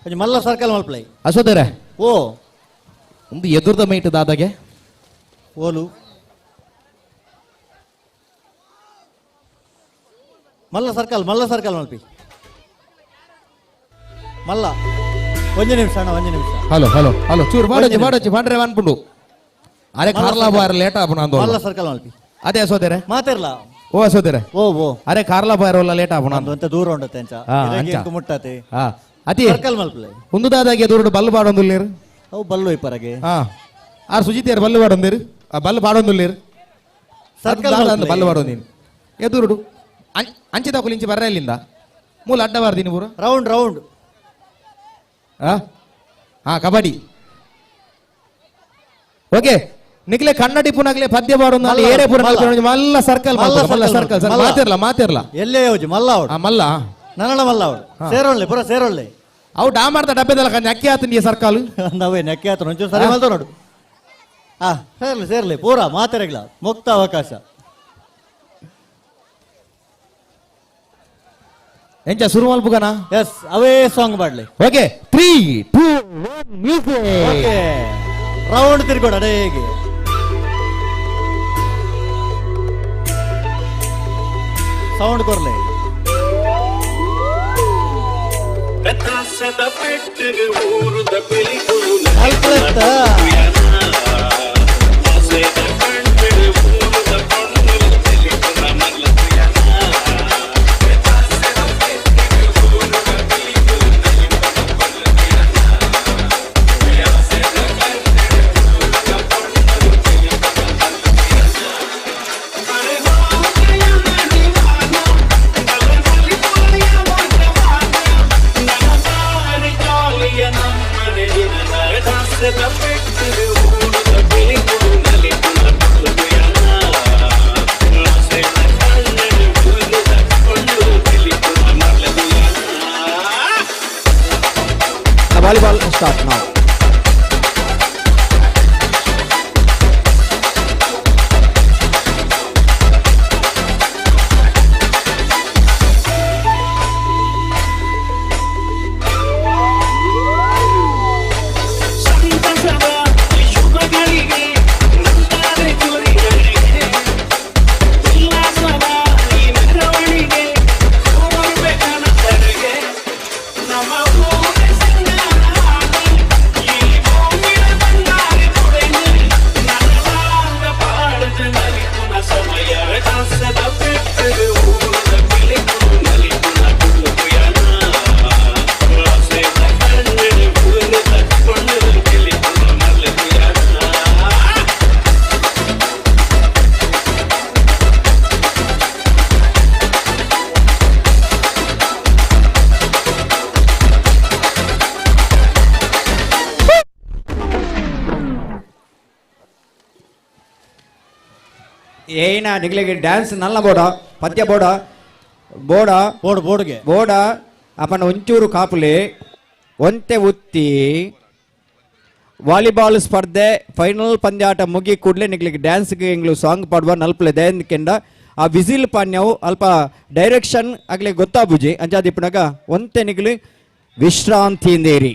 కొంచెం మళ్ళా సర్కిల్ మలుపులే ಅಶೋಧರ ఓ ಒಂದು ಎದುರ್ದ ಮೈಟ್ ದಾದಾಗೆ ఓలు మళ్ళా సర్కిల్ మలిపి మళ్ళా ಒಂದೇ ನಿಮಿಷ ಹಲೋ ಚೂರು ಮಾಡೊಚ್ಚಿ ಬಂಡ್ರೆ ಅನ್ಪುಂಡು ಅರೆ ಕಾರ್ಲಾ ಬಾರ್ ಲೇಟ್ ಆಪನ ಅಂದೋ మళ్ళా సర్కిల్ మలిపి ಅದೇ ಅಶೋಧರ మాతేర్లా ಓ ಅಶೋಧರ ఓ ಅರೆ ಕಾರ್ಲಾ ಬಾರ್ ಒಲ್ಲ ಲೇಟ್ ಆಪನ అంత దూరం ఉండతే అంచ ఇదకి ముట్టతే ಅತಿ సర్కిల్ మలుపులే ಒಂದು ದಾದಾಗೆ ದೂರ ಬಲ್ಲು ಬಾಡೊಂದುಲ್ಲೇರು ಅವು ಬಲ್ಲು ಇಪ್ಪರಗೆ ಆರ್ ಸುಜಿತಿಯರ್ ಬಲ್ಲು ಬಾಡೊಂದಿರು ಆ ಬಲ್ಲು ಬಾಡೊಂದುಲ್ಲೇರು ಸರ್ಕಲ್ ಬಲ್ಲು ಬಾಡೊಂದಿನಿ ಎದುರುಡು ಅಂಚೆ ತಗೊಲಿಂಚಿ ಬರ್ರ ಇಲ್ಲಿಂದ ಮೂಲ ಅಡ್ಡ ಬಾರ್ದಿನಿ ಪೂರ ರೌಂಡ್ ಕಬಡ್ಡಿ ಓಕೆ ನಿಕ್ಲೆ ಕನ್ನಡಿ ಪುನಗ್ಲೆ ಪದ್ಯ ಬಾಡೊಂದು ಏರೇ ಪೂರ ಮಲ್ಲ ಸರ್ಕಲ್ ಮಾತಿರ್ಲ ಎಲ್ಲೇ ಹೋಜಿ ಮಲ್ಲ ಅವಡು ಮಲ್ಲ ನನ್ನಡ ಮಲ್ಲ ಅವಡು ಸೇರೋಳ್ಳೆ ಅವು ಡಾ ಮಾಡ್ತಾ ಡಬ್ಬೆದಲ್ಲ ನೆಕ್ಕೆ ಆತನಿಗೆ ಸರ್ಕಲ್ ಅಂದವೇ ನೆಕ್ಕೆ ಆತ ಒಂಚೂರು ಸರಿ ಮಲ್ತ ನೋಡು ಸೇರ್ಲಿ ಪೂರ ಮಾತೆರೆಗ್ಲ ಮುಕ್ತ ಅವಕಾಶ ಎಂಚ ಶುರು ಮಲ್ಪುಗನ ಎಸ್ ಅವೇ ಸಾಂಗ್ ಬಾಡ್ಲಿ ಓಕೆ 3 2 1 ಮ್ಯೂಸಿಕ್ ಓಕೆ ರೌಂಡ್ ತಿರ್ಗೋಡ ಅಡೇಗೆ ಸೌಂಡ್ ಕೊರ್ಲೆ ಅಲ್ಪಲೆತ್ತ Volleyball start now. ಏನ ನಿಗ್ಲಿಗೆ ಡ್ಯಾನ್ಸ್ ನಲ್ಲ ಪದ್ಯ ಬೋಡ ಅಪ್ಪನ ಒಂಚೂರು ಕಾಪುಲೆ ಒಂತೆ ಉತ್ತಿ ವಾಲಿಬಾಲ್ ಸ್ಪರ್ಧೆ ಫೈನಲ್ ಪಂದ್ಯಾಟ ಮುಗಿ ಕೂಡಲೇ ನಿಗ್ಲಿಗೆ ಡ್ಯಾನ್ಸ್ಗೆ ಇಂಗ್ಲು ಸಾಂಗ್ ಪಾಡುವ ನಲ್ಪಲೆ ದಯಂಕೆಂಡ ಆ ವಿಸಿಲ್ ಪಾಣ್ಯವು ಅಲ್ಪ ಡೈರೆಕ್ಷನ್ ಆಗ್ಲಿ ಗೊತ್ತಾಬುಜಿ ಅಂಚಾದಿಪ್ಪನಾಗ ಒಂತೆ ನಿಗ್ಲಿ ವಿಶ್ರಾಂತಿಂದೇರಿ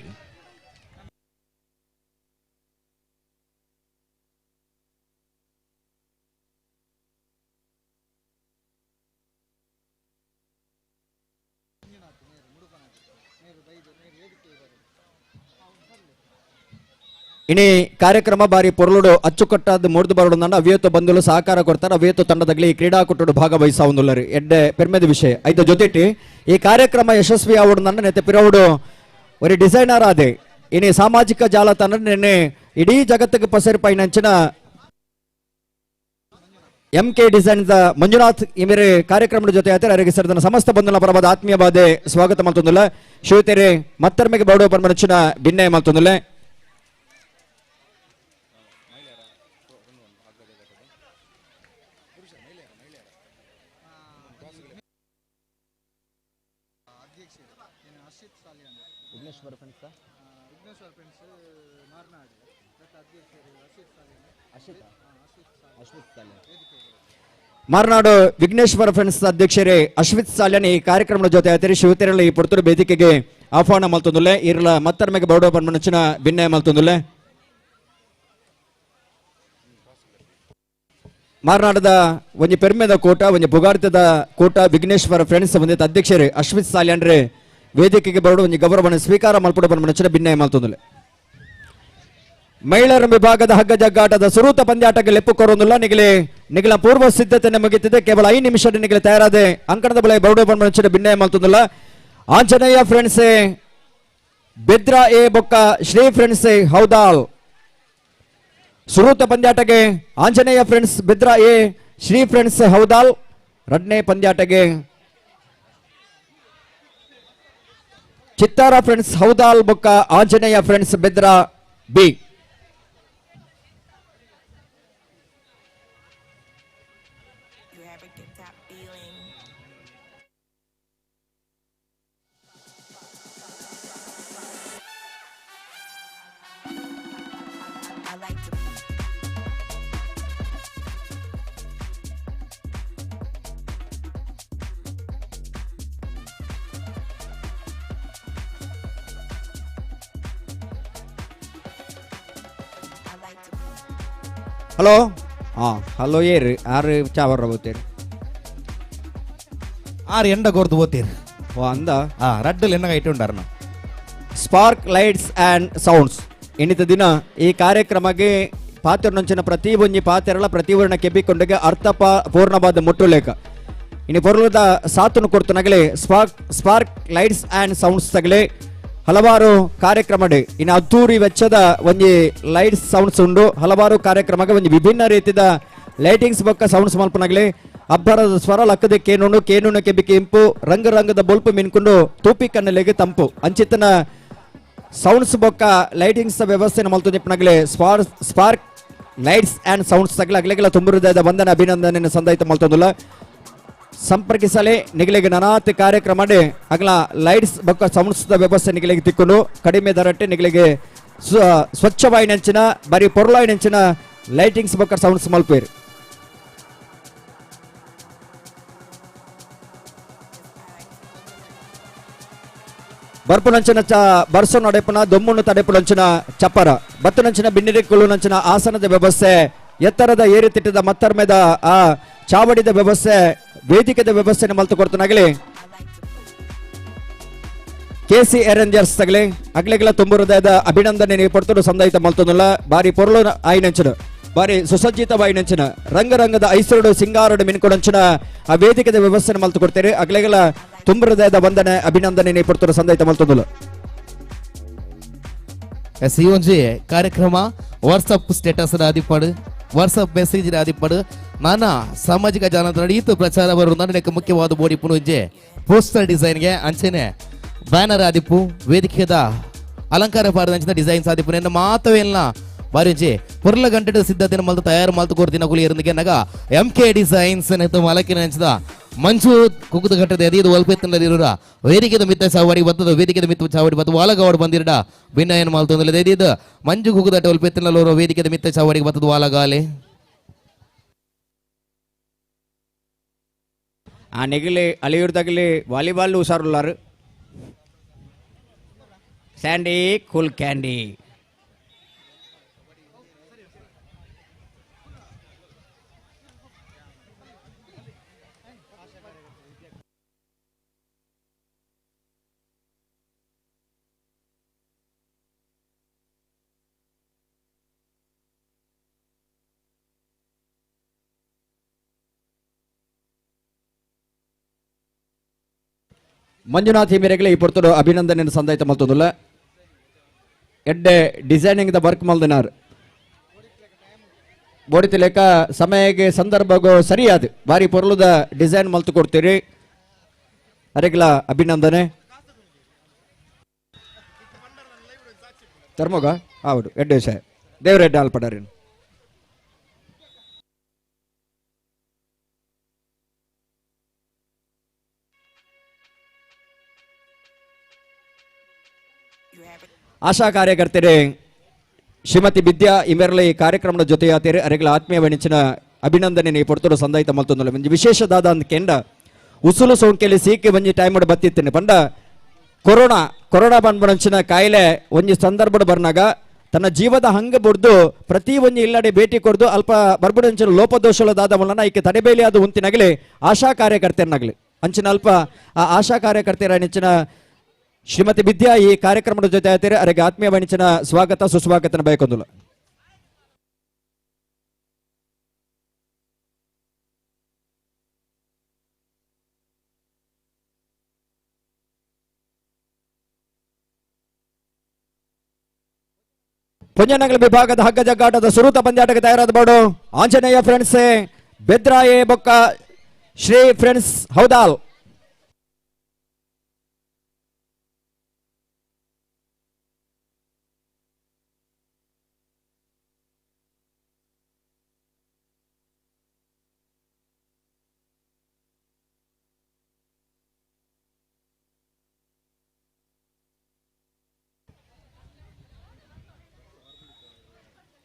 ಇನಿ ಕಾರ್ಯಕ್ರಮ ಬಾರಿ ಪೊರಳುಡು ಅಚ್ಚುಕಟ್ಟಾದ ಮೂಡ್ದು ಬರೋಡು ನನ್ನ ಅವಿಯತ್ತು ಬಂಧುಲು ಸಹಕಾರ ಕೊಡ್ತಾರೆ ಅವಿಯತ್ತು ತಂಡದಲ್ಲಿ ಈ ಕ್ರೀಡಾಕೂಟಡು ಭಾಗವಹಿಸಾವುದುಲ್ಲರು ಎಡ್ಡೆ ಪೆರ್ಮೆದ ವಿಷಯ ಐದು ಜೊತೆಟಿ ಈ ಕಾರ್ಯಕ್ರಮ ಯಶಸ್ವಿ ಆವಡು ನನ್ನ ನೆತೆ ಪಿರವುಡು ಒಂದು ಡಿಸೈನರ್ ಆದೆ ಇನಿ ಸಾಮಾಜಿಕ ಜಾಲತಾಣ ನಿನ್ನೆ ಇಡೀ ಜಗತ್ತಿಗೆ ಪಸರಿಪೈನಂಚಿನ MK ಡಿಸೈನ್ ಮಂಜುನಾಥ್ ಇವರೇ ಕಾರ್ಯಕ್ರಮದ ಜೊತೆ ಆಯ್ತಾರೆ ಅವರಿಗೆ ಸರ್ದನ ಸಮಸ್ತ ಬಂಧುಗಳ ಪರವಾದ ಆತ್ಮೀಯ ಬಾಧೆ ಸ್ವಾಗತ ಮಾಡ್ತೊಂದಿಲ್ಲ ಶಿವತೆರೆ ಮತ್ತರ್ಮೆಗೆ ಬೌಡೋ ಪರಮನಚಿನ ಭಿನ್ನಯ ಮಾಡ್ತೊಂದಿಲ್ಲ ಮಾರ್ನಾಡು ವಿಘ್ನೇಶ್ವರ ಫ್ರೆಂಡ್ಸ್ ಅಧ್ಯಕ್ಷರೇ ಅಶ್ವಿತ್ ಸಾಲ್ಯನ್ ಈ ಕಾರ್ಯಕ್ರಮದ ಜೊತೆ ಆಯ್ತಾರೆ ಶಿವತೆರಳ ಈ ಪುರ್ತೂರು ವೇದಿಕೆಗೆ ಆಹ್ವಾನ ಮಲ್ತೊಂದುಲ್ಲೆ ಇರಲ ಮತ್ತರ್ಮೆಗೆ ಬೌಡೋ ಪರಮನಚಿನ ಭಿನ್ನಯ ಮಲ್ತೊಂದುಲ್ಲೆ ಮಾರ್ನಾಡದ ಒಂಜಿ ಪೆರ್ಮೆದ ಕೂಟ ಒಂಜಿ ಬುಗಾರ್ತದ ಕೂಟ ವಿಘ್ನೇಶ್ವರ ಫ್ರೆಂಡ್ಸ್ ಒಂದಿತ್ತ ಅಧ್ಯಕ್ಷರೇ ಅಶ್ವಿತ್ ಸಾಲ್ಯನ್ರೆ ವೇದಿಕೆಗೆ ಬರೋಡು ಒಂಜಿ ಗೌರವವನ್ನು ಸ್ವೀಕಾರ ಮಲ್ಪಡ ಪರಮನಚಿನ ಭಿನ್ನಯ ಮಲ್ತೊಂದುಲ್ಲೆ ಮಹಿಳೆಯರ ವಿಭಾಗದ ಹಗ್ಗ ಜಗ್ಗಾಟದ ಸುರೂತ ಪಂದ್ಯಾಟಕ್ಕೆ ಲೆಪ್ಪು ಕೊರೊಂದಿಲ್ಲ ನಿಗಲ ಪೂರ್ವ ಸಿದ್ಧತೆ ಮುಗಿತಿದೆ ಕೇವಲ 5 ನಿಮಿಷ ನಿಗಲ ತಯಾರಾದೆ ಅಂಕಣದ ಬಳಿ ಬೌಡೋ ಪರಮನಚಿನ ಭಿನ್ನಯ ಮಲ್ತೊಂದಿಲ್ಲ ಆಂಜನೇಯ ಫ್ರೆಂಡ್ಸ್ ಬೆದ್ರಾ ಎ ಬೊಕ್ಕ ಶ್ರೀ ಫ್ರೆಂಡ್ಸ್ ಹೌದಾಲ್ ಸುರೂತ ಪಂದ್ಯಾಟಗೆ Anjaneya friends Bedra A Shri friends Haudal ಎರಡನೇ ಪಂದ್ಯಾಟಗೆ ಚಿತ್ತಾರ ಫ್ರೆಂಡ್ಸ್ ಹೌದಾಲ್ ಬೊಕ್ಕ Anjaneya friends Bedra B hello hello ಏರಿ ಆರು ಚಾವರ ಬೋತೀರಿ ಆರು ಎಂಡ ಕೊರ್ದು పోతీరు ಓ ಅಂದ ರಡ್ಡಲ್ಲಿ ಎನ್ನಗ ಇಟ್ಟುಂಡಾರನ ಸ್ಪಾರ್ಕ್ ಲೈಟ್ಸ್ ಅಂಡ್ ಸೌಂಡ್ಸ್ ಇನ್ನಿತ ದಿನ ಈ ಕಾರ್ಯಕ್ರಮಕ್ಕೆ ಪಾತ್ರನಂಚಿನ ಪ್ರತಿ ಒಂಜಿ ಪಾತ್ರಗಳ ಪ್ರತಿವರ್ಣ ಕೆಬ್ಬಿಕೊಂಡಗೆ ಅರ್ಥ ಪೂರ್ಣವಾದ ಮುಟ್ಟುಲೇಖ ಇನ್ನು ಪೊರ್ಲದ ಸಾತುನು ಕೊಡ್ತು ನಗಲೆ ಸ್ಪಾರ್ಕ್ ಲೈಟ್ಸ್ ಅಂಡ್ ಸೌಂಡ್ಸ್ ತಗಲೆ ಹಲವಾರು ಕಾರ್ಯಕ್ರಮ ಇನ್ನು ಅದ್ದೂರಿ ವೆಚ್ಚದ ಒಂಜಿ ಲೈಟ್ಸ್ ಸೌಂಡ್ಸ್ ಉಂಡು ಹಲವಾರು ಕಾರ್ಯಕ್ರಮಕ್ಕೆ ಒಂದು ವಿಭಿನ್ನ ರೀತಿಯ ಲೈಟಿಂಗ್ಸ್ ಬೊಕ್ಕ ಸೌಂಡ್ಸ್ ಮಲ್ಪನಾಗಲಿ ಅಬ್ಬರದ ಸ್ವರ ಲಕ್ಕದ ಕೇನುನು ಕೆಬಿಕೆ ಇಂಪು ರಂಗದ ಬೊಲ್ಪು ಮಿನ್ಕೊಂಡು ತೂಪಿ ಕಣ್ಣಲೆಗೆ ತಂಪು ಅಂಚಿತನ ಸೌಂಡ್ಸ್ ಬೊಕ್ಕ ಲೈಟಿಂಗ್ಸ್ ವ್ಯವಸ್ಥೆ ಮಲ್ತು ನಿಪ್ಪನಾಗಲಿ ಸ್ಪಾರ್ಕ್ ಲೈಟ್ಸ್ ಅಂಡ್ ಸೌಂಡ್ಸ್ ತಗಲ ಅಗ್ಲೆಗೆಲ್ಲ ತುಂಬ ಹೃದಯದ ವಂದನೆ ಅಭಿನಂದನೆ ಸಂದಾಯಿತ ಮಲ್ತೊಂದಿಲ್ಲ ಸಂಪರ್ಕಿಸಲೇ ನಿಗಲಿಗೆ ನನಾತ್ ಕಾರ್ಯಕ್ರಮ ಅಗಲ ಲೈಟ್ಸ್ ಬೊಕ್ಕ ಸೌಂಡ್ಸ್ ವ್ಯವಸ್ಥೆ ನಿಗಲಿಗೆ ತಿಕ್ಕೊಂಡು ಕಡಿಮೆ ದರಟ್ಟೆ ನಿಗಲಿಗೆ ಸ್ವಚ್ಛವಾಯಿನಂಚಿನ ಬರೀ ಪೊರ್ಲಾಯಿನಂಚಿನ ಲೈಟಿಂಗ್ಸ್ ಬೊಕ್ಕ ಸೌಂಡ್ಸ್ ಮಲ್ಪೇರು ಬರ್ಪುನಂಚಿನ ಬರ್ಸೋನ್ ಅಡೆಪುನ ದೊಮ್ಮುನ್ನು ತಡೆಪುನಂಚಿನ ಚಪ್ಪರ ಬತ್ತುನಂಚಿನ ಬಿನ್ನಿರಿಕ್ಕುಳುನಂಚಿನ ಆಸನದ ವ್ಯವಸ್ಥೆ ಎತ್ತರದ ಏರಿತಿಟ್ಟದ ಮತ್ತರ್ಮೆದ ಆ ಚಾವಡಿದ ವ್ಯವಸ್ಥೆ ವೇದಿಕೆದ ವ್ಯವಸ್ಥೆನ ಮಲ್ತು ಕೊಡ್ತಾನಾಗಲಿ KC ಅರೇಂಜರ್ಸ್ ತಗಲಿ ಅಗ್ಲೆಗಳ ತುಂಬ ಹೃದಯದ ಅಭಿನಂದನೆ ನೀವು ಪಡ್ತು ಸಂದಾಯಿತ ಮಲ್ತೊಂದಿಲ್ಲ ಬಾರಿ ಪೊರ್ಲು ಆಯ್ನಂಚಿನ ಬಾರಿ ಸುಸಜ್ಜಿತವಾಯಿನಂಚಿನ ರಂಗದ ಐಸರುಡು ಸಿಂಗಾರಡು ಮಿನ್ಕೊಡಂಚಿನ ಆ ವೇದಿಕೆದ ವ್ಯವಸ್ಥೆನ ಮಲ್ತು ಕೊಡ್ತೀರಿ ಅಗ್ಲೆಗಳ ತುಂಬ ಹೃದಯದ ವಂದನೆ ಅಭಿನಂದನೆ ನೀವು ಪಡ್ತು ಸಂದಾಯಿತ ಮಲ್ತೊಂದಿಲ್ಲ ಈ ಒಂಜಿ ಕಾರ್ಯಕ್ರಮ ವಾಟ್ಸಪ್ ಸ್ಟೇಟಸ್ ಆದಿಪಾಡು ವಾಟ್ಸಪ್ ಮೆಸೇಜ್ ಆದಿಪಾಡು ನಾನಾ ಸಾಮಾಜಿಕ ಜಾಲತಾಣ ಈತು ಪ್ರಚಾರ ಬರುವುದಕ್ಕೆ ಮುಖ್ಯವಾದ ಬೋಡಿ ಪುನಃ ಪೋಸ್ಟರ್ ಡಿಸೈನ್ಗೆ ಅಂಚೆನೆ ಬ್ಯಾನರ್ ಆದಿಪ್ಪು ವೇದಿಕೆದ ಅಲಂಕಾರ ಪಾರದಂಚಿನ ಡಿಸೈನ್ಸ್ ಆದಿಪ್ಪು ನನ್ನ ಮಾತವೆಲ್ಲ ಬಾರಿಂಚಿ ಪುರ್ಲ ಗಂಟೆ ಸಿದ್ಧತೆಯನ್ನು ಮಲ್ತು ತಯಾರು ಮಲ್ತು ಕೊಡ್ತೀನಿ ಕುಲಿ ಇರಲಿಕ್ಕೆ ನಗ MK ಡಿಸೈನ್ಸ್ ಮಲಕಿನ ನೆಂಚಿದ ಮಂಚು ಕುಕ್ಕದ ಘಟ್ಟದ ಎದಿಯದು ಒಲ್ಪೆತ್ತನಲ್ಲಿರುವ ವೇದಿಕೆದ ಮಿತ್ತ ಚಾವಡಿ ಬತ್ತದ ವೇದಿಕೆದ ಮಿತ್ತ ಚಾವಡಿ ಬತ್ತು ವಾಲಗಾವಡ್ ಬಂದಿರಡ ಭಿನ್ನ ಏನು ಮಾಲ್ತೊಂದಿಲ್ಲ ಎದಿಯದು ಮಂಜು ಕುಕ್ಕದಟ್ಟ ಒಲ್ಪೆತ್ತನಲ್ಲಿರುವ ವೇದಿಕೆದ ಮಿತ್ತ ಚಾವಡಿಗೆ ಬತ್ತದ ವಾಲಗಾಲೆ ಆ ನೆಗಿಲಿ ಅಲಿಯೂರ್ದಾಗಲಿ ವಾಲಿಬಾಲ್ ಹುಷಾರುಲ್ಲಾರು ಸ್ಯಾಂಡಿ ಕೂಲ್ ಕ್ಯಾಂಡಿ ಮಂಜುನಾಥ್ ಹಿಮಿರೆಗ್ಲೆ ಈ ಪೊರ್ತುಡು ಅಭಿನಂದನೆ ಸಂದಾಯ್ತ ಮಲ್ತೊಂದುಲ್ಲ ಎಡ್ಡೆ ಡಿಸೈನಿಂಗ್ ದ ವರ್ಕ್ ಮಲ್ದಿನಾರ್ ಬೋಡಿತ ಲೆಕ್ಕ ಸಮಯಕ್ಕೆ ಸಂದರ್ಭಗೂ ಸರಿಯಾದ ಬಾರಿ ಪೊರ್ಲುದ ಡಿಸೈನ್ ಮಲ್ತು ಕೊಡ್ತೀರಿ ಅರೆಗ್ಲ ಅಭಿನಂದನೆ ತರ್ಮೋಗ ಹೌದು ಎಡ್ಡೆ ವಿಷಯ ದೇವರೆಡ್ಡೆ ಆಲ್ಪಡಾರಿ ಆಶಾ ಕಾರ್ಯಕರ್ತರೆ ಶ್ರೀಮತಿ ವಿದ್ಯಾ ಇಮೆರ್ಲೆ ಈ ಕಾರ್ಯಕ್ರಮದ ಜೊತೆಯಾತಿರಿ ಅರೆಗಳ ಆತ್ಮೀಯ ವಣಿಚಿನ ಅಭಿನಂದನೆ ಪೊರ್ತುಡು ಸಂದಾಯಿತ ಮಲ್ತೊಂದುಲ್ಲ ಒಂಜಿ ವಿಶೇಷದಾದ ಅಂದ್ ಕೆಂಡ ಉಸುಲು ಸೋಂಕೆಲಿ ಸೀಕೆ ಒಂಜಿ ಟೈಮ್ ಬತ್ತಿತ್ತೇನೆ ಪಂಡ ಕೊರೋನಾ ಬಂದ್ಬಿಡಂಚಿನ ಕಾಯಿಲೆ ಒಂಜಿ ಸಂದರ್ಭ ಬರ್ನಾಗ ತನ್ನ ಜೀವದ ಹಂಗ ಬುಡ್ದು ಪ್ರತಿ ಒಂಜಿ ಇಲ್ಲಡೆ ಭೇಟಿ ಕೊಡ್ದು ಅಲ್ಪ ಬರ್ಬಿಡಂಚಿನ ಲೋಪದೋಷಗಳದಾದ ಮೂಲನ ಈಕೆ ತಡೆಬೇಲಿ ಅದು ಉಂತಿನಾಗಲಿ ಆಶಾ ಕಾರ್ಯಕರ್ತೆಯನ್ನಾಗಲಿ ಅಂಚಿನ ಅಲ್ಪ ಆ ಆಶಾ ಕಾರ್ಯಕರ್ತೆಯರ ನೆಚ್ಚಿನ ಶ್ರೀಮತಿ ವಿದ್ಯಾ ಈ ಕಾರ್ಯಕ್ರಮದ ಜೊತೆ ಆಯ್ತಾರೆ ಅವರಿಗೆ ಆತ್ಮೀಯ ವಣಿಚಿನ ಸ್ವಾಗತ ಸುಸ್ವಾಗತನ ಬಯಕೊಂದುಲ್ಲ ಪುಂಜನಗಲ ವಿಭಾಗದ ಹಗ್ಗ ಜಗ್ಗಾಟದ ಸುರೂತ ಪಂದ್ಯಾಟಕ್ಕೆ ತಯಾರಾದ ಬಾಡು ಆಂಜನೇಯ ಫ್ರೆಂಡ್ಸ್ ಬೆದ್ರಾಯೆ ಬೊಕ್ಕ ಶ್ರೀ ಫ್ರೆಂಡ್ಸ್ ಹೌದಾಲ್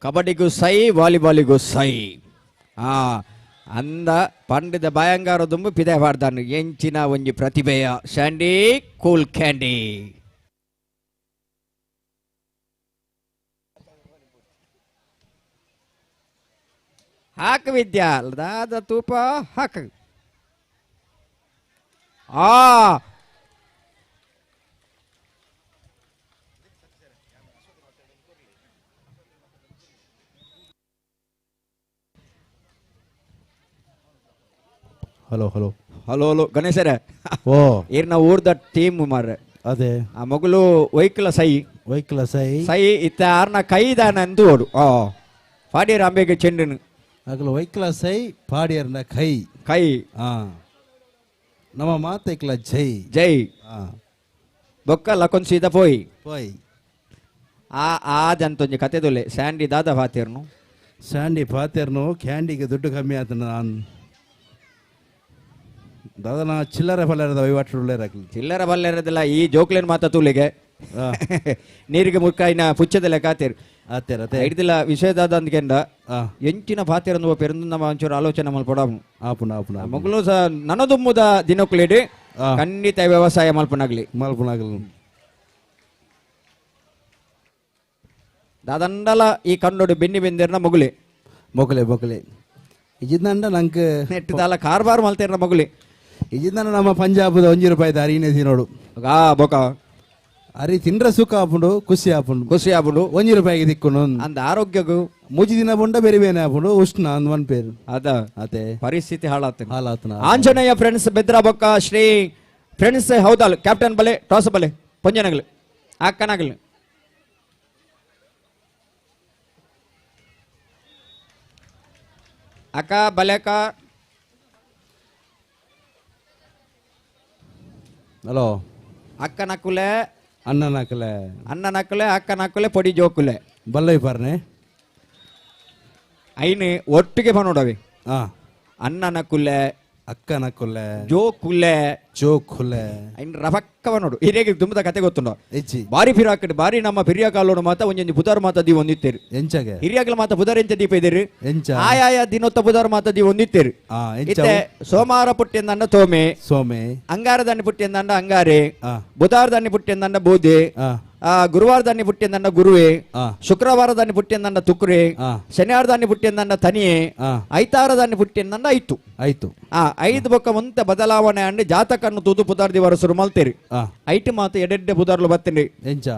ಕಬಡ್ಡಿಗೂ ಸೈ ವಾಲಿಬಾಲಿಗೂ ಸೈ ಅಂದ ಪಂಡಿತ ಭಯಂಗಾರ ದುಂಬು ಪಿದೆ ಪಾಡ್ದಾನು ಎಂಚಿನ ಒಂಜಿ ಪ್ರತಿಭೆಯ ಸ್ಯಾಂಡಿ ಕೂಲ್ ಕ್ಯಾಂಡಿ ಹಾಕ್ ವಿದ್ಯಾ ದಾದ ತೂಪ ಹಾಕ್ ಹಲೋ ಹಲೋ ಹಲೋ ಹಲೋ ಗಣೇಶರೇ ಓ ಇರ್ನ ಊರ್ದ ಟೀಮ್ ಮಾರ್ರೆ ಅದೇ ಆ ಮಗಳು ವೈಕಲ ಸೈ ಸೈ ಇತ್ತ ಆರ್ನ ಕೈದಾನ ಅಂದು ಓಡು ಪಾಡಿಯರ್ ಅಂಬೆಗೆ ಚೆಂಡನು ಅಗಲ ವೈಕಲ ಸೈ ಪಾಡಿಯರ್ನ ಕೈ ಕೈ ನಮ್ಮ ಮಾತೈಕ್ಲ ಜೈ ಜೈ ಬೊಕ್ಕ ಲಕೊಂಡ್ ಸೀದಾ ಪೋಯ್ ಪೋಯ್ ಆದಂತೊಂಜಿ ಕತೆದೊಲೆ ಸ್ಯಾಂಡಿ ದಾದ ಫಾತಿರ್ನು ಸ್ಯಾಂಡಿ ಫಾತಿರ್ನು ಕ್ಯಾಂಡಿಗೆ ದುಡ್ಡು ಕಮ್ಮಿ ಆತ ನಾನು ದಾದನ ಚಿಲ್ಲರೆ ಬಲ್ಲೆರದ ವಹಿವಾಟು ಚಿಲ್ಲರೆ ಬಲ್ಲೆರದಿಲ್ಲ ಈ ಜೋಕ್ಲೇನ್ ಮಾತ ತೂಲಿಗೆ ನೀರಿಗೆ ಮುಕ್ಕಾಯಿನ ಪುಚ್ಚದಲ್ಲೇ ಕಾತೇರು ಹಿಡ್ದಿಲ್ಲ ವಿಷಯದಾದ ಅಂದ್ಕೆಂಡ ಎಂಚಿನ ಪಾತಿರಂದು ಪೆರಂದು ನಮ್ಮ ಒಂಚೂರು ಆಲೋಚನೆ ಮಲ್ಪಡಾಮು ಮಗಳು ಸಹ ನನದುಮ್ಮುದ ದಿನಕ್ಕುಲೇಡಿ ಖಂಡಿತ ವ್ಯವಸಾಯ ಮಲ್ಪನಾಗ್ಲಿ ದಾದಂಡಲ ಈ ಕಣ್ಣೊಡು ಬೆನ್ನಿ ಬೆಂದಿರ್ನ ಮೊಗಲಿ ಮೊಗಲೆ ಇಜಿದಂಡ ನಂಗೆ ನೆಟ್ಟದಲ್ಲ ಕಾರ್ಬಾರ್ ಮಲ್ತೇರ್ನ ಮೊಗಲಿ ಇಜಿದಂಡ ನಮ್ಮ ಪಂಜಾಬದ ₹1 ಅರಿನೇ ತಿನ್ನೋಡು ಬೊಕ ಅರಿ ತಿಂಡ್ರ ಸುಖ ಆಪುಂಡು ಖುಷಿ ಆಪುಂಡು ₹1 ದಿಕ್ಕುಂಡು ಅಂದ ಆರೋಗ್ಯಗೂ ಮುಜಿ ದಿನ ಬುಂಡ ಬೇರೆ ಬೇನೆ ಆಪುಂಡು ಉಷ್ಣ ಅಂದ್ ಒನ್ ಪೇರು ಅದೇ ಪರಿಸ್ಥಿತಿ ಹಾಳಾತ ಆಂಜನೇಯ ಫ್ರೆಂಡ್ಸ್ ಬೆದ್ರಾ ಬೊಕ್ಕ ಶ್ರೀ ಫ್ರೆಂಡ್ಸ್ ಹೌದಲ್ ಕ್ಯಾಪ್ಟನ್ ಬಲೆ ಟಾಸ್ ಬಲೆ ಪೊಂಜನಗಲ್ ಅಕ್ಕನಾಗಲ್ ಅಕ್ಕ ಬಲೆಕ ಹಲೋ ಅಕ್ಕ ನಕ್ಕುಲೆ ಅಣ್ಣ ನಕ್ಕಲೆ ಅಕ್ಕ ನಕ್ಕುಲೆ ಪೊಡಿ ಜೋಕುಲೆ ಬಲ್ಲೈ ಪಾರ್ನೆ ಐನು ಒಟ್ಟಿಗೆ ಪನೋಡವಿ ಅಣ್ಣ ನಕ್ಕುಲೆ ಅಕ್ಕ ನಕ್ಕುಲೆ ಜೋಕುಲೆ ಐನ್ ರಫಕ್ಕವ ನೋಡು ಹಿರಿಯಾಗಿ ತುಂಬದ ಕತೆ ಗೊತ್ತುಂಡ ಬಾರಿ ಫಿರಾಕಡೆ ಬಾರಿ ನಮ್ಮ ಪಿರಿಯ ಕಾಲೋಡು ಮಾತ ಒಂಜೊಂಜಿ ಬುಧಾರ್ ಮಾತ ದಿ ಒಂದಿತ್ತೇರು ಎಂಚಗೆ ಹಿರಿಯಾಗಲ ಮಾತ ಬುಧಾರ್ ಎಂಚ ದೀಪ ಇದ್ದೀರಿ ಆಯಾಯ ದಿನೊತ್ತ ಬುಧಾರ್ ಮಾತ ದಿ ಒಂದಿತ್ತೇರು ಇತ್ತೆ ಸೋಮವಾರ ಪುಟ್ಟಿಯಂದಂಡ ಸೋಮೆ ಅಂಗಾರ ದಾನಿ ಪುಟ್ಟಿಯಂದಂಡ ಅಂಗಾರೆ ಬುಧಾರ ದಾನಿ ಪುಟ್ಟಿಯಂದಂಡ ಬೂದಿ ಗುರುವಾರ ದಾನಿ ಪುಟ್ಟಿಯಂದಂಡ ಗುರುವೆ ಶುಕ್ರವಾರ ದಾನಿ ಪುಟ್ಟಿಯಂದಂಡ ತುಕ್ರೆ ಶನಿವಾರ ದಾನಿ ಪುಟ್ಟಿಯಂದಂಡ ತನಿಯೆ ಐತಾರ ದಾನಿ ಪುಟ್ಟಿಯಂದಂಡ ಐತು ಐದು ಬೊಕ್ಕ ಮುಂತೆ ಬದಲಾವಣೆ ಅಂಡಿ ಜಾತಕನ್ನು ತೂದು ಪುದಾರ್ದಿ ವರಸರು ಮಲ್ತೇರಿ ಐಟಿ ಮಾತು ಎಡೆಡ್ಡೆ ಬುಧಾರ್ಲು ಬತ್ತೇರಿ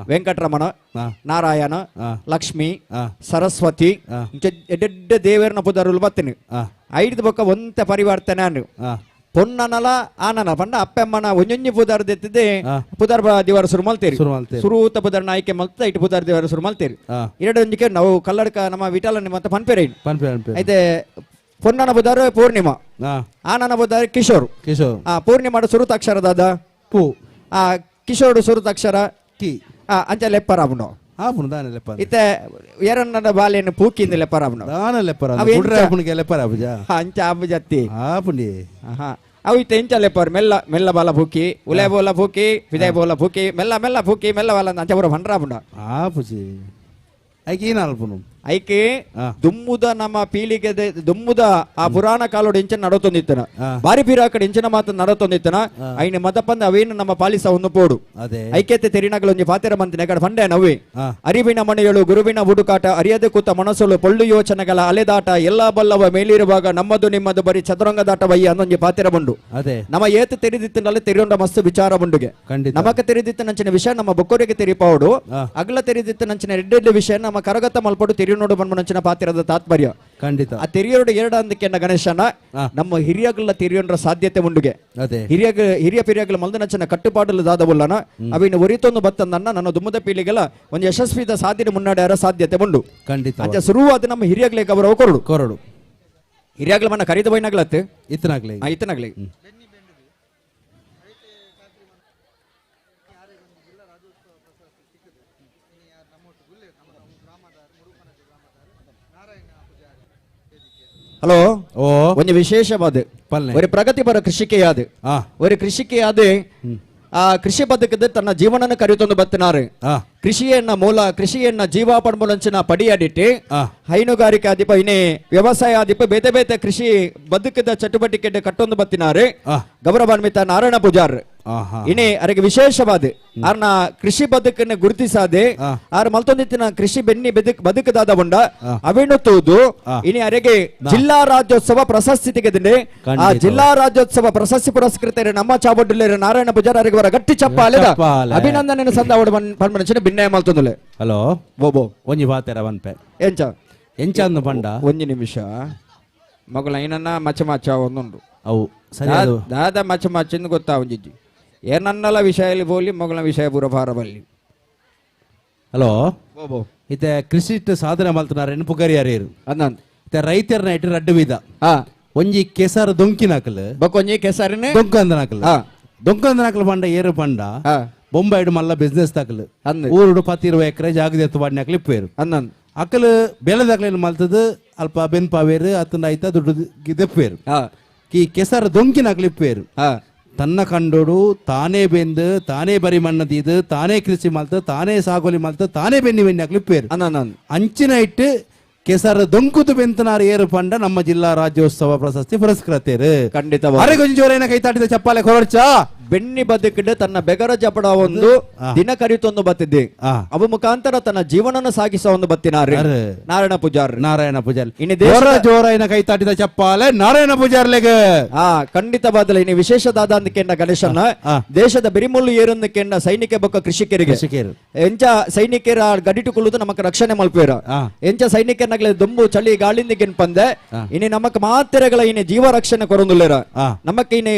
ವೆಂಕಟರಮಣ ನಾರಾಯಣ ಲಕ್ಷ್ಮಿ ಸರಸ್ವತಿ ಎಡೆಡ್ಡೆ ದೇವರನ ಪುದಾರ್ಲು ಬತ್ತೇನೆ ಐದು ಬೊಕ್ಕ ಒಂತೆ ಪರಿವರ್ತನೆ ಅನ್ನು ಪೊನ್ನನಲ ಆನನ ಪಂಡ ಅಪ್ಪಮ್ಮನ ಒಂಜೊಂಜಿ ಪುದಾರ್ ದೆತ್ತಿದೆ ಆ. ಪುದಾರ್ ದಿವಾರ ಸುರು ಮಲ್ತೇರಿ ಶುರು ಮಲ್ತೇರಿ. ಸುರೂತ ಪುದಾರ್ನ ಆಯ್ಕೆ ಮಲ್ತ ಇಟ್ಟು ಪುದಾರ್ ದಿವಾರ ಸುರು ಮಲ್ತೇರಿ ಆ. ಎರಡೊಂಜಿಗೆ ನಾವು ಕಲ್ಲಡ್ಕ ನಮ್ಮ ವಿಠಲನಿ ಮತ್ತೆ ಪನ್ಪೇರೆ ಪನ್ಪೆ ಪನ್ಪೆ అయితే ಪೊನ್ನನ ಬುಧಾರ ಪೂರ್ಣಿಮಾ ಆ ಆನನ ಬುಧಾರ ಕಿಶೋರ್ ಕಿಶೋರ್ ಪೂರ್ಣಿಮಾಡ ಸುರುತ ಅಕ್ಷರ ದಾದ ಪೂ ಕಿಶೋರ್ ಸುರುತ ಅಕ್ಷರ ಕಿ ಅಂಚ ಲೆಪ್ಪರಾಬುನು ಆಪುನು ದಾನೆ ಲೆಪ್ಪರ ಇತ್ತೆ ಎರನ್ನ ಬಾಲೆಯನ್ನು ಪೂಕಿಂದ ಲೆಪ್ಪರಾಬುನು ದಾನೆ ಲೆಪ್ಪರ ಅವು ಎಂಚ? ಗುಡ್ರೆ ಆಪುನಿಗೆ ಲೆಪ್ಪರ ಅಬುಜ ಅಂಚ ಅಬ್ಬು ಜತ್ತಿ ಆಪುನಿ ಅವು ಇತ್ತೆ ಎಂಚ ಲೆಪ್ಪರ್ ಮೆಲ್ಲ ಮೆಲ್ಲ ಬಾಲ ಫೂಕಿ ಉಲೆ ಬೋಲ ಫೂಕಿ ವಿದಯ ಬೋಲ ಫೂಕಿ ಮೆಲ್ಲ ಮೆಲ್ಲ ಫೂಕಿ ಮೆಲ್ಲ ಬಾಲ ಅಂಚ ಬರೋ ಭಂಡ್ರಾಬುಂಡ ಆಪುಜಿ ಐಕೆ ಏನು ಅಲ್ಪುನು ಐಕೆ ಆ. ದುಮ್ಮುದ ನಮ್ಮ ಪೀಳಿಗೆ ದುಮ್ಮುದ ಆ ಪುರಾಣ ಕಾಲೋಡು ಇಂಚ ನಡತೊಂದಿತ್ತನ ಆ. ಬಾರಿ ಪೀರ ಕಡೆ ಇಂಚಿನ ಮಾತು ನಡತೊಂದಿತ್ತನ ಐನ ಮದಪಂದ ಅವೇನು ನಮ್ಮ ಪಾಲಿಸ ಒಂದು ಪೋಡು ಅದೇ ಐಕ್ಯತೆ ತೆರಿನಗಳೊಂಜಿ ಪಾತೆರ ಮಂತಿನ ಕಡೆ ಫಂಡೆ ನವ್ವೆ ಆ. ಅರಿವಿನ ಮನೆಯಳು ಗುರುವಿನ ಹುಡುಕಾಟ ಅರಿಯದೆ ಕೂತ ಮನಸ್ಸಲು ಪೊಳ್ಳು ಯೋಚನೆಗಳ ಅಲೆದಾಟ ಎಲ್ಲ ಬಲ್ಲವ ಮೇಲಿರುವಾಗ ನಮ್ಮದು ನಿಮ್ಮದು ಬರೀ ಚದುರಂಗದಾಟ ವಯ್ಯ ಅನ್ನೊಂಜಿ ಪಾತೆರ ಬಂಡು ಅದೇ ನಮ್ಮ ಏತು ತೆರಿದಿತ್ತಿನಲ್ಲಿ ತೆರಿಯೊಂಡ ಮಸ್ತ್ ವಿಚಾರ ಬಂಡುಗೆ ಖಂಡಿತ ನಮಕ ತೆರಿದಿತ್ತ ನಂಚಿನ ವಿಷಯ ನಮ್ಮ ಬೊಕ್ಕೋರಿಗೆ ತೆರಿಪಾವಡು ಆ. ಅಗಲ ತೆರಿದಿತ್ತ ನಂಚಿನ ಎಡ್ಡೆಡ್ಡೆ ವಿಷಯ ನಮ್ಮ ಕರಗತ ಮಲ್ಪಡು ತೆರಿಯೋಡು ಬಂದು ನಂಚಿನ ಪಾತಿರದ ತಾತ್ಪರ್ಯ ಖಂಡಿತ ಆ ತೆರಿಯೋಡು ಎರಡು ಅಂದಕ್ಕೆಂಡ ಗಣೇಶನ ಆ. ನಮ್ಮ ಹಿರಿಯಗಳ ತೆರಿಯೋಂಡ್ರ ಸಾಧ್ಯತೆ ಮುಂಡುಗೆ ಅದೇ ಹಿರಿಯ ಪಿರಿಯಗಳ ಮಲ್ದ ನಂಚಿನ ಕಟ್ಟುಪಾಡಲು ದಾದವುಲ್ಲನ ಅವಿನ ಒರಿತೊಂದು ಬತ್ತಂದನ್ನ ನನ್ನ ದುಮ್ಮದ ಪೀಳಿಗೆಲ ಒಂದು ಯಶಸ್ವಿದ ಸಾಧನೆ ಮುನ್ನಡೆಯರ ಸಾಧ್ಯತೆ ಮುಂಡು ಖಂಡಿತ ಅಂಚ ಶುರುವಾದ ನಮ್ಮ ಹಿರಿಯಗಳಿಗೆ ಗೌರವ ಕೊರಡು ಕೊರಡು ಹಿರಿಯಗಳ ಮನ್ನ ಕರಿದ ಬೈನಾಗ್ಲತ್ತೆ ಇತ್ತನಾಗ್ಲಿ ಇತನಾಗ್ಲಿ ಹಲೋ ಓ ಒಂದು ವಿಶೇಷವಾದ ಪಲ್ಲೆ ഒരു പ്രഗതിപര കൃഷിക്കയാത് ಆ ഒരു കൃഷിക്കയാത് ಆ ಕೃಷಿ ಬದುಕದ ತನ್ನ ಜೀವನನ ಕರೆತೊಂದು ಬತ್ತಿನಾರು ಆ ಕೃಷಿಯನ್ನ ಮೂಲ ಕೃಷಿಯನ್ನ ಜೀವಾಪಣಂಚಿನ ಪಡಿಯಾಡಿಟ್ಟು ಆ ಹೈನುಗಾರಿಕೆ ಅಧಿಪ ಇನ್ನೇ ವ್ಯವಸಾಯ ಅಧಿಪ ಬೇತೆ ಬೇತೆ ಕೃಷಿ ಬದುಕದ ಚಟುವಟಿಕೆ ಕಟ್ಟೊಂದು ಬತ್ತಿನಾರು ಆ ಗೌರವಾನ್ವಿತ ನಾರಾಯಣ ಪೂಜಾರ್ ಆಹಾ ಇನ್ನೇ ಅರಿಗೆ ವಿಶೇಷವಾದ ಆರ್ನ ಕೃಷಿ ಬದುಕನ್ನು ಗುರುತಿಸಾದೆ ಆ. ಆರ್ ಮಲ್ತೊಂದಿತ್ತಿನ ಕೃಷಿ ಬೆನ್ನಿ ಬದುಕದಾದ ಬಂಡ ಆ. ಅವೆಣ್ಣುತ್ತುವುದು ಆ. ಇನಿ ಅರೆಗೆ ಜಿಲ್ಲಾ ರಾಜ್ಯೋತ್ಸವ ಪ್ರಶಸ್ತಿ ತೆಗೆದಿದೆ ಆ ಖಂಡಿತ. ಜಿಲ್ಲಾ ರಾಜ್ಯೋತ್ಸವ ಪ್ರಶಸ್ತಿ ಪುರಸ್ಕೃತರು ನಮ್ಮ ಚಾವಡ್ಡುಲೇರು ನಾರಾಯಣ ಪೂಜಾರ್ ಅರಿಗೆ ಅವರ ಗಟ್ಟಿ ಚಪ್ಪಾಲೆ ಚಪ್ಪಾಲೆ. ಅಭಿನಂದನೆ ಸಂದಾವಡ ಪನ್ಮನಚಿನ ಭಿನ್ನಯ ಮಲ್ತೊಂದುಲೆ ಹಲೋ ಬೋಬೋ ಒಂಜಿ ಬಾತೆರ ವನ್ಪೆ ಎಂಚ ಎಂಚಾಂದು ಪಂಡ ಒಂದು ನಿಮಿಷ ಮಗಳ ಏನನ್ನ ಮಚ್ಚ ಮಚ್ಚ ಒಂದುಂಡು ಅವು ಸರಿ ಅದು ದಾದ ಮಚ್ಚ ಮಚ್ಚಿಂದ ಗೊತ್ತಾ ಒಂಜಿಜ್ಜಿ ಏನನ್ನಲ ವಿಷಯ ಬೋಲಿ ಮಗಳ ವಿಷಯ ಪೂರ ಭಾರ ಬಲ್ಲಿ ಹಲೋ ಬೋಬೋ ಇತ್ತೆ ಕೃಷಿ ಸಾಧನೆ ಮಲ್ತನಾರ ಎನ್ಪುಗರಿ ಅರಿಯರು ಅನ್ನಂದ್ ಇತ್ತೆ ರೈತರ ಇಟ್ಟು ರಡ್ಡು ಬೀದ ಹಾ ಒಂಜಿ ಕೆಸರು ದೊಂಕಿನಾಕಲ್ ಬಕ್ಕೊಂಜಿ ಕೆಸರಿನೇ ದೊಂಕಂದನಾಕಲ್ ಹಾ ದೊಂಕಂದನಾಕಲ್ ಪಂಡ ಏರು ಪಂಡ ಹಾ ಬೊಂಬಾಯ್ಡು ಮಲ್ಲ ಬಿಸ್ನೆಸ್ ತಾಕಲ್ ಅಂದ್ ಊರುಡು 10-20 ಎಕರೆ ಜಾಗದ ಎತ್ತು ಬಾಡ್ನಾಕಲ್ ಇಪ್ಪೇರು ಅನ್ನಂದ್ ಅಕಲ್ ಬೆಳೆದಾಕಲೇನು ಮಲ್ತದು ಅಲ್ಪ ಬೆನ್ಪಾವೇರು ಅತ್ತಂದ ಆಯ್ತಾ ದುಡ್ಡು ಗಿದಪ್ಪೇರು ಹಾ ಈ ಕೆಸರು ದೊಂಕಿನಾಕಲ್ ಇಪ್ಪೇರು ಹಾ ತನ್ನ ಕಂಡೋಡು ತಾನೇ ಬೆಂದು ತಾನೇ ಬರಿ ಮಣ್ಣದೀದು ತಾನೇ ಕೃಷಿ ಮಲ್ತು ತಾನೇ ಸಾಗೋಲಿ ಮಲ್ತು ತಾನೇ ಬೆನ್ನಿ ಬೆನ್ನಿ ಹಾಕ್ಲಿ ಪೇರು ಅನ್ನಂದ್ ಅಂಚಿನ ಇಟ್ಟು ಕೆಸರು ದೊಂಕುದು ಬೆಂತನಾರು ಏರು ಪಂಡ ನಮ್ಮ ಜಿಲ್ಲಾ ರಾಜ್ಯೋತ್ಸವ ಪ್ರಶಸ್ತಿ ಪುರಸ್ಕೃತೇರು ಖಂಡಿತವಾಗಿ ಅರೆಗೊಂಜೋರೇನ ಕೈ ತಾಟಿದ ಚಪ್ಪಾಲೆ ಕೊರಡ್ಚ ಬೆನ್ನಿ ಬದುಕಿಡ ತನ್ನ ಬೆಗರ ಜಪಡ ಒಂದು ಆ. ದಿನ ಕರಿತೊಂದು ಬತ್ತಿದ್ದೆ ಆ. ಅವು ಮುಖಾಂತರ ತನ್ನ ಜೀವನನ ಸಾಗಿಸೋ ಒಂದು ಬತ್ತಿನಾರೆ ಅರೆ. ನಾರಾಯಣ ಪೂಜಾರ್ ನಾರಾಯಣ ಪೂಜಾರಿ ಇನ್ನು ದೇಶದ- ಜೋರೈನ ಕೈ ತಾಟಿದ ಚಪ್ಪಾಲೆ ನಾರಾಯಣ ಪೂಜಾರ್ಲೆಗೆ ಆ ಖಂಡಿತವಾದಲ್ಲ ಇನ್ನು ವಿಶೇಷದಾದ ಅಂದಕ್ಕೆಂಡ ಗಣೇಶನ ಆ. ದೇಶದ ಬಿರಿಮುಳ್ಳು ಏರೊಂದಕ್ಕೆಂಡ ಸೈನಿಕ ಬೊಕ್ಕ ಕೃಷಿಕರಿಗೆ ಕೃಷಿಕೇರು ಎಂಚ ಸೈನಿಕರ ಗಡಿಟುಕೊಳ್ಳುದು ನಮಕ್ ರಕ್ಷಣೆ ಮಲ್ಪೇರ ಆ. ಎಂಚ ಸೈನಿಕರ್ನಾಗ್ಲೆ ದೊಂಬು ಚಳಿ ಗಾಳಿಂದಿಗೆನ್ ಪಂದೆ ಆ. ಇನ್ನು ನಮಕ್ ಮಾತೆರೆಗಳ ಇನ್ನು ಜೀವ ರಕ್ಷಣೆ ಕೊರೊಂದುಲ್ಲೇರ ಆ. ನಮಕ್ ಇನ್ನು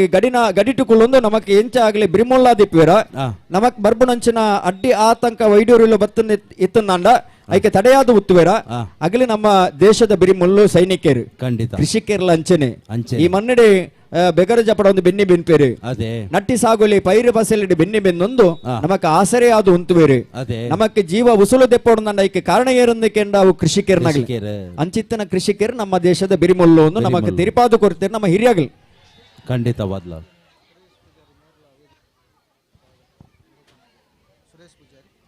ಗಡಿಟುಕೊಳ್ಳೊಂದು ನಮಕ್ ಎಂಚ ಆಗ್ಲಿ ಬಿರಿಮುಳ್ಳ ದಿಪ್ವೇರ ಆ. ನಮಕ್ ಬರ್ಬುನಂಚಿನ ಅಡ್ಡಿ ಆತಂಕ ವೈಡೂರಿಲು ಬತ್ತನ್ ಇತ್ತಂದಾಂಡ ಐಕೆ ತಡೆಯಾದ ಉತ್ತುವೇರ ಆ. ಅಗಲಿ ನಮ್ಮ ದೇಶದ ಬಿರಿಮುಳ್ಳು ಸೈನಿಕರು ಖಂಡಿತ ಕೃಷಿಕರ್ಲ ಅಂಚನೆ ಅಂಚೆ ಈ ಮನ್ನಡೆ ಬೆಗರ ಜಪಡ ಒಂದು ಬೆನ್ನಿ ಬೆನ್ಪೇರು ಅದೇ ನಟ್ಟಿ ಸಾಗುಲಿ ಪೈರು ಬಸಲಿಡಿ ಬೆನ್ನಿ ಬೆನ್ನೊಂದು ಆ. ನಮಕ್ ಆಸರೆ ಆದು ಉಂತುವೇರು ಅದೇ ನಮಕ್ ಜೀವ ಉಸುಲು ದೆಪ್ಪೋಡು ನಂಡ ಐಕೆ ಕಾರಣ ಏರೊಂದಕ್ಕೆಂಡ ಅವು ಕೃಷಿಕರ್ನಾಗ್ಲಿ ಕೃಷಿಕೇರು. ಅಂಚಿತ್ತನ ಕೃಷಿಕರು ನಮ್ಮ ದೇಶದ ಬಿರಿಮುಳ್ಳು ಒಂದು ನಮಕ್ ಬಿರಿಮುಳ್ಳು. ತಿರುಪಾದು ಕೊಡ್ತೇವೆ ನಮ್ಮ ಹಿರಿಯಾಗಲಿ ಖಂಡಿತ ಬದ್ಲ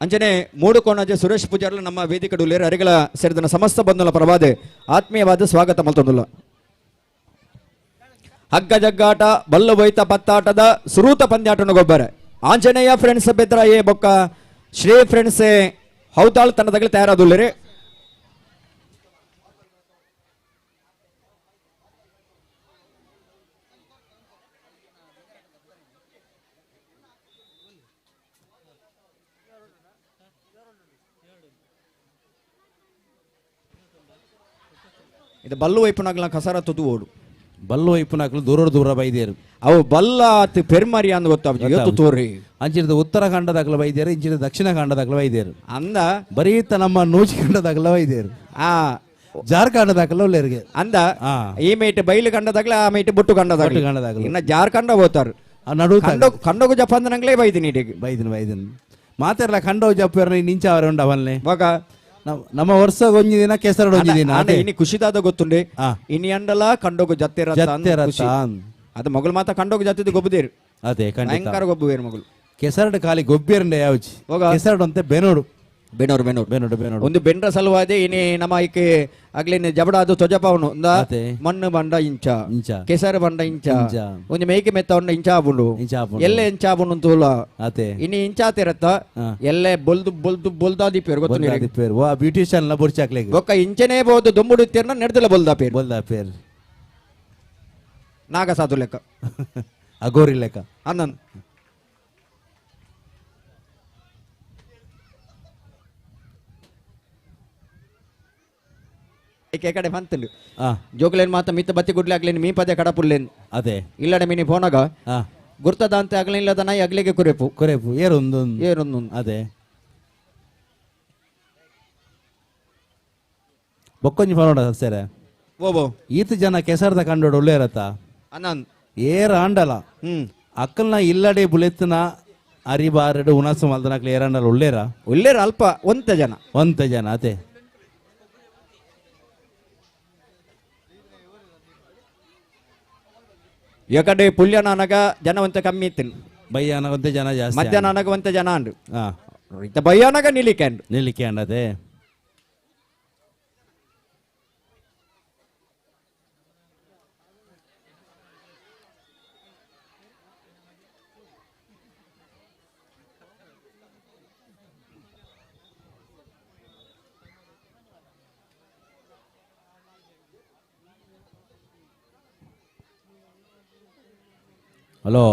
ಅಂಚನೆ ಮೂಡು ಕೋಣಜೆ ಸುರೇಶ್ ಪೂಜಾರ್ಲ ನಮ್ಮ ವೇದಿಕೆ ಡುಲೇರು ಅರಿಗಳ ಸೇರಿದ ಸಮಸ್ತ ಬಂಧುಲ ಪ್ರಭಾದೆ ಆತ್ಮೀಯವಾದ ಸ್ವಾಗತ ಮಲ್ತೊಂದುಲ್ಲ ಹಗ್ಗ ಜಗ್ಗಾಟ ಬಲ್ಲು ಬೈತ ಪತ್ತಾಟದ ಸುರೂತ ಪಂದ್ಯಾಟನ ಗೊಬ್ಬರ ಆಂಜನೇಯ ಫ್ರೆಂಡ್ಸ್ ಬೆದ್ರ ಏ ಬೊಕ್ಕ ಶ್ರೀ ಫ್ರೆಂಡ್ಸ್ ಹೌತಾಳ್ ತಂಡದಾಗಲಿ ತಯಾರಾದುಲ್ಲೇರಿ ಇದು ಬಲ್ಲು ವೈಪುನಾಗ್ಲ ಕಸರ ತುದು ಓಡು ಬಲ್ಲು ವೈಪುನಕ್ಲು ದೂರ ದೂರ ಬೈದೇರು ಅವು ಬಲ್ಲ ಅತ್ ಪೆರ್ಮರಿ ಅಂದ್ ಗೊತ್ತಾವ್ ಇವತ್ತು ತೋರಿ ಅಂಚಿದ ಉತ್ತರ ಖಂಡದಾಗಲ ಬೈದೇರು ಇಂಚಿದ ದಕ್ಷಿಣ ಖಂಡದಾಗಲ ಬೈದೇರು ಅಂದ ಬರೀತ ನಮ್ಮ ನೂಚಿ ಖಂಡದಾಗಲ ಬೈದೇರು ಆ ಜಾರ್ಖಂಡದಾಗಲ ಒಳ್ಳೆಯರಿಗೆ ಅಂದ ಈ ಮೈಟ್ ಬೈಲು ಕಂಡದಾಗ್ಲ ಆ ಮೈಟ್ ಬುಟ್ಟು ಕಂಡದಾಗ್ಲ ಇನ್ನ ಜಾರ್ಖಂಡ ಹೋತಾರು ನಡು ಕಂಡೋಗು ಜಪ್ಪಂದನಂಗ್ಲೇ ಬೈದಿನಿ ಇಡಿಗೆ ಬೈದಿನ ಮಾತಾಡಲ್ಲ ಖಂಡವು ಜಪ್ಪ ನಿಂಚ ಅವರ ಉಂಡ ಅವನ್ನೇ ಬಾಗ ನಮ್ಮ ವರ್ಷ ಒಂಜಿ ದಿನ ಕೆಸರಡು ಒಂಜಿ ದಿನ ಇನಿ ಖುಷಿದಾದ ಗೊತ್ತುಂಡೆ ಇನಿ ಅಂಡಲ ಕಂಡೋಗು ಜತ್ತೆರ ಅದು ಮಗಳು ಮಾತ ಕಂಡೋಗು ಜತ್ತಿದ್ದು ಗೊಬ್ಬದೇರು ಅದೇ ಭಯಂಕರ ಗೊಬ್ಬುವೇರು ಮಗಳು ಕೆಸರಡು ಖಾಲಿ ಗೊಬ್ಬೇರಂಡೆ ಯಾವಚಿ ಕೆಸರಡು ಅಂತ ಬೆನೋಡು ಒಂದು ಬೆಂಡ್ರ ಸಲುವಾದೆ ಇನಿ ನಮ್ಮ ಐಕೆ ಆಗ್ಲೇನೆ ಜಬಡಾದು ತೊಜಪವನು ಮಣ್ಣು ಬಂಡ ಇಂಚ ಕೆಸರು ಬಂಡ ಇಂಚ ಒಂದು ಮೇಕೆ ಮೆತ್ತ ಉಂಡ ಇಂಚ ಆಬುಂಡು ಎಲ್ಲೆ ಇಂಚ ಆಬುಂಡು ತೋಲ ಇನಿ ಇಂಚಾತಿರತ್ತ ಎಲ್ಲೆ ಬೊಲ್ದಾದಿ ಪೇರು ಗೊತ್ತು ಬ್ಯೂಟಿಷಿಯನ್ ಲ ಬುರ್ಚಾಕ್ಲೆ ಒಕ್ಕ ಇಂಚನೇ ಬೋದು ದೊಂಬುಡು ತೀರ್ನ ನೆಡ್ದಲ ಬೊಲ್ದಾ ಪೇರು ನಾಗ ಸಾಧು ಲೆಕ್ಕ ಅಗೋರಿ ಲೆಕ್ಕ ಅನ್ನನ್ ಕಡೆ ಬಂತಲು ಜೋಗ್ಲೇನ್ ಮಾತ ಮಿತ್ತ ಬತ್ತಿ ಗುಡ್ಲಿ ಆಗ್ಲೇನು ಮೀ ಪದೇ ಕಡಪುಲ್ಲೇನು ಅದೇ ಇಲ್ಲಡೆ ಮೀನಿ ಫೋನಾಗ ಗುರ್ತದ ಅಂತ ಆಗ್ಲಿಲ್ಲದ ನಾಯಿ ಅಗ್ಲಿಗೆ ಕುರೆಪು ಏರೊಂದು ಅದೇ ಬೊಕ್ಕೊಂಜಿ ಫೋನೋಡ ಸರ್ ಓಬೋ ಈತ ಜನ ಕೆಸರದ ಕಂಡೋಡು ಒಳ್ಳೆ ಇರತ್ತ ಅನಂದ್ ಏರ ಆಂಡಲ ಅಕ್ಕಲ್ನ ಇಲ್ಲಡೆ ಬುಲೆತ್ನ ಅರಿಬಾರಡು ಉಣಸ ಮಲ್ದನಕ್ಲೆ ಏರಂಡಲ ಒಳ್ಳೆರ ಅಲ್ಪ ಒಂತ ಜನ ಅದೇ ಯಾಕಡೆ ಪುಲ್ಯನ ಅನಗ ಜನವಂತ ಕಮ್ಮಿ ಇತ್ತು ಬಯ್ಯನಗಂತ ಜನ ಜಾಸ್ತಿ ಮಧ್ಯಾಹ್ನ ಅನಗವಂತ ಜನ ಅಂಡು ಬಯ್ಯನಗ ನಿಲಿಕೆ ಅದೇ ಹಲೋ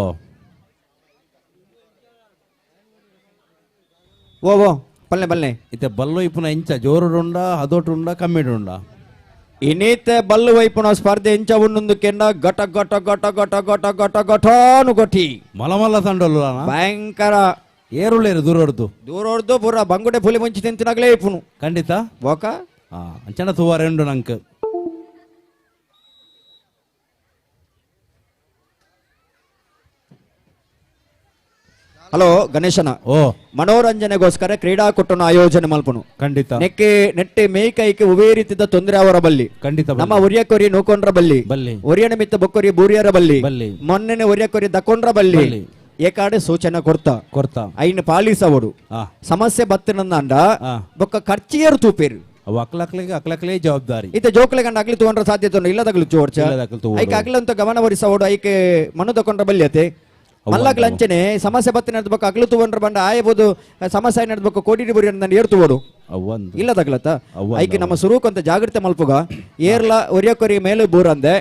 ಓ ಬಲ್ಲೆ ಇತ್ತೆ ಬಲ್ಲು ವೈಪುನ ಇಂಚ ಜೋರುಂಡ ಅದೋಟುಂಡ ಕಮ್ಮಿಡುಂಡ ಇನ್ನೀತೆ ಬಲ್ಲು ವೈಪುನ ಸ್ಪರ್ಧೆ ಇಂಚ ಉಣ್ಣೊಂದು ಕೆಂಡ ಗಟ ಗಟ ಗಟ ಗಟ ಗಟ ಗಟ ಗಟಾನು ಗೊಟಿ ಮಲಮಲ್ಲ ತಂಡಲು ಭಯಂಕರ ಏರುಳ್ಳೇರು ದೂರೊಡ್ದು ಪೂರ ಬಂಗುಡೆ ಪುಲಿ ಮುಂಚಿ ತಿಂತಿನಾಗ್ಲೇ ಇಪ್ಪುನು ಖಂಡಿತ ಬೋಕ ಅಂಚನ ತೂವ ರೆಂಡು ನಂಕ್ ಹಲೋ ಗಣೇಶನ ಮನೋರಂಜನೆಗೋಸ್ಕರ ಕ್ರೀಡಾಕೂಟನ ಆಯೋಜನೆ ಮಲ್ಪನು ಖಂಡಿತ ನೆಟ್ಟೆ ಮೇಕೈಕೆ ಉವೇ ರೀತಿದ ತೊಂದರೆ ಅವರ ಬಲ್ಲಿ ಖಂಡಿತ ನಮ್ಮ ಒರಿಯಕೊರಿ ನೋಕೊಂಡ್ರ ಬಲ್ಲಿ ಒರಿಯ ನಿಮಿತ್ತ ಬೊಕ್ಕೊರಿ ಬೂರಿಯರ ಬಲ್ಲಿ ಮೊನ್ನೆ ಒರಿಯಕೊರಿ ದಕೊಂಡ್ರ ಬಲ್ಲಿ ಏಕಾಡೆ ಸೂಚನೆ ಕೊಡ್ತಾ ಐನ್ ಪಾಲಿಸವಡು ಸಮಸ್ಯೆ ಬತ್ತಿನಂದ ಬೊಕ್ಕ ಖರ್ಚಿಯರು ತೂಪೇರು ಅಕ್ಲಕ್ಲೆ ಜವಾಬ್ದಾರಿ ಇತ್ತೆ ಜೋಕ್ಲೆ ಕಂಡ ಅಗ್ಲಿ ತಗೊಂಡ್ರ ಸಾಧ್ಯತೆ ಇಲ್ಲದಗ್ಲು ಚೋರ್ಚ ಐಕೆ ಅಗ್ಲಂತ ಗಮನ ವರಿಸವಡು ಐಕೆ ಮನು ತಕೊಂಡ್ರ ಬಲ್ಲಿ ಅತೆ ಮಲ್ಲಕ್ ಲಂಚನೆ ಸಮಸ್ಯೆ ಬತ್ತಿ ನಡೆದಬೇಕು ಅಗ್ಲು ತಗೊಂಡ್ರ ಬಂಡ ಆಯಬಹುದು ಸಮಸ್ಯೆ ನಡೆದಬೇಕು ಕೋಟಿ ಬುರಿ ನಾನು ಏರ್ತುವಡು ಇಲ್ಲ ತಗ್ಲತ್ತ ಐಕೆ ನಮ್ಮ ಸುರೂಕ್ ಅಂತ ಜಾಗೃತಿ ಮಲ್ಪುಗ ಏರ್ಲ ಒರಿಯಕೊರಿ ಮೇಲೆ ಬೂರಂದೆ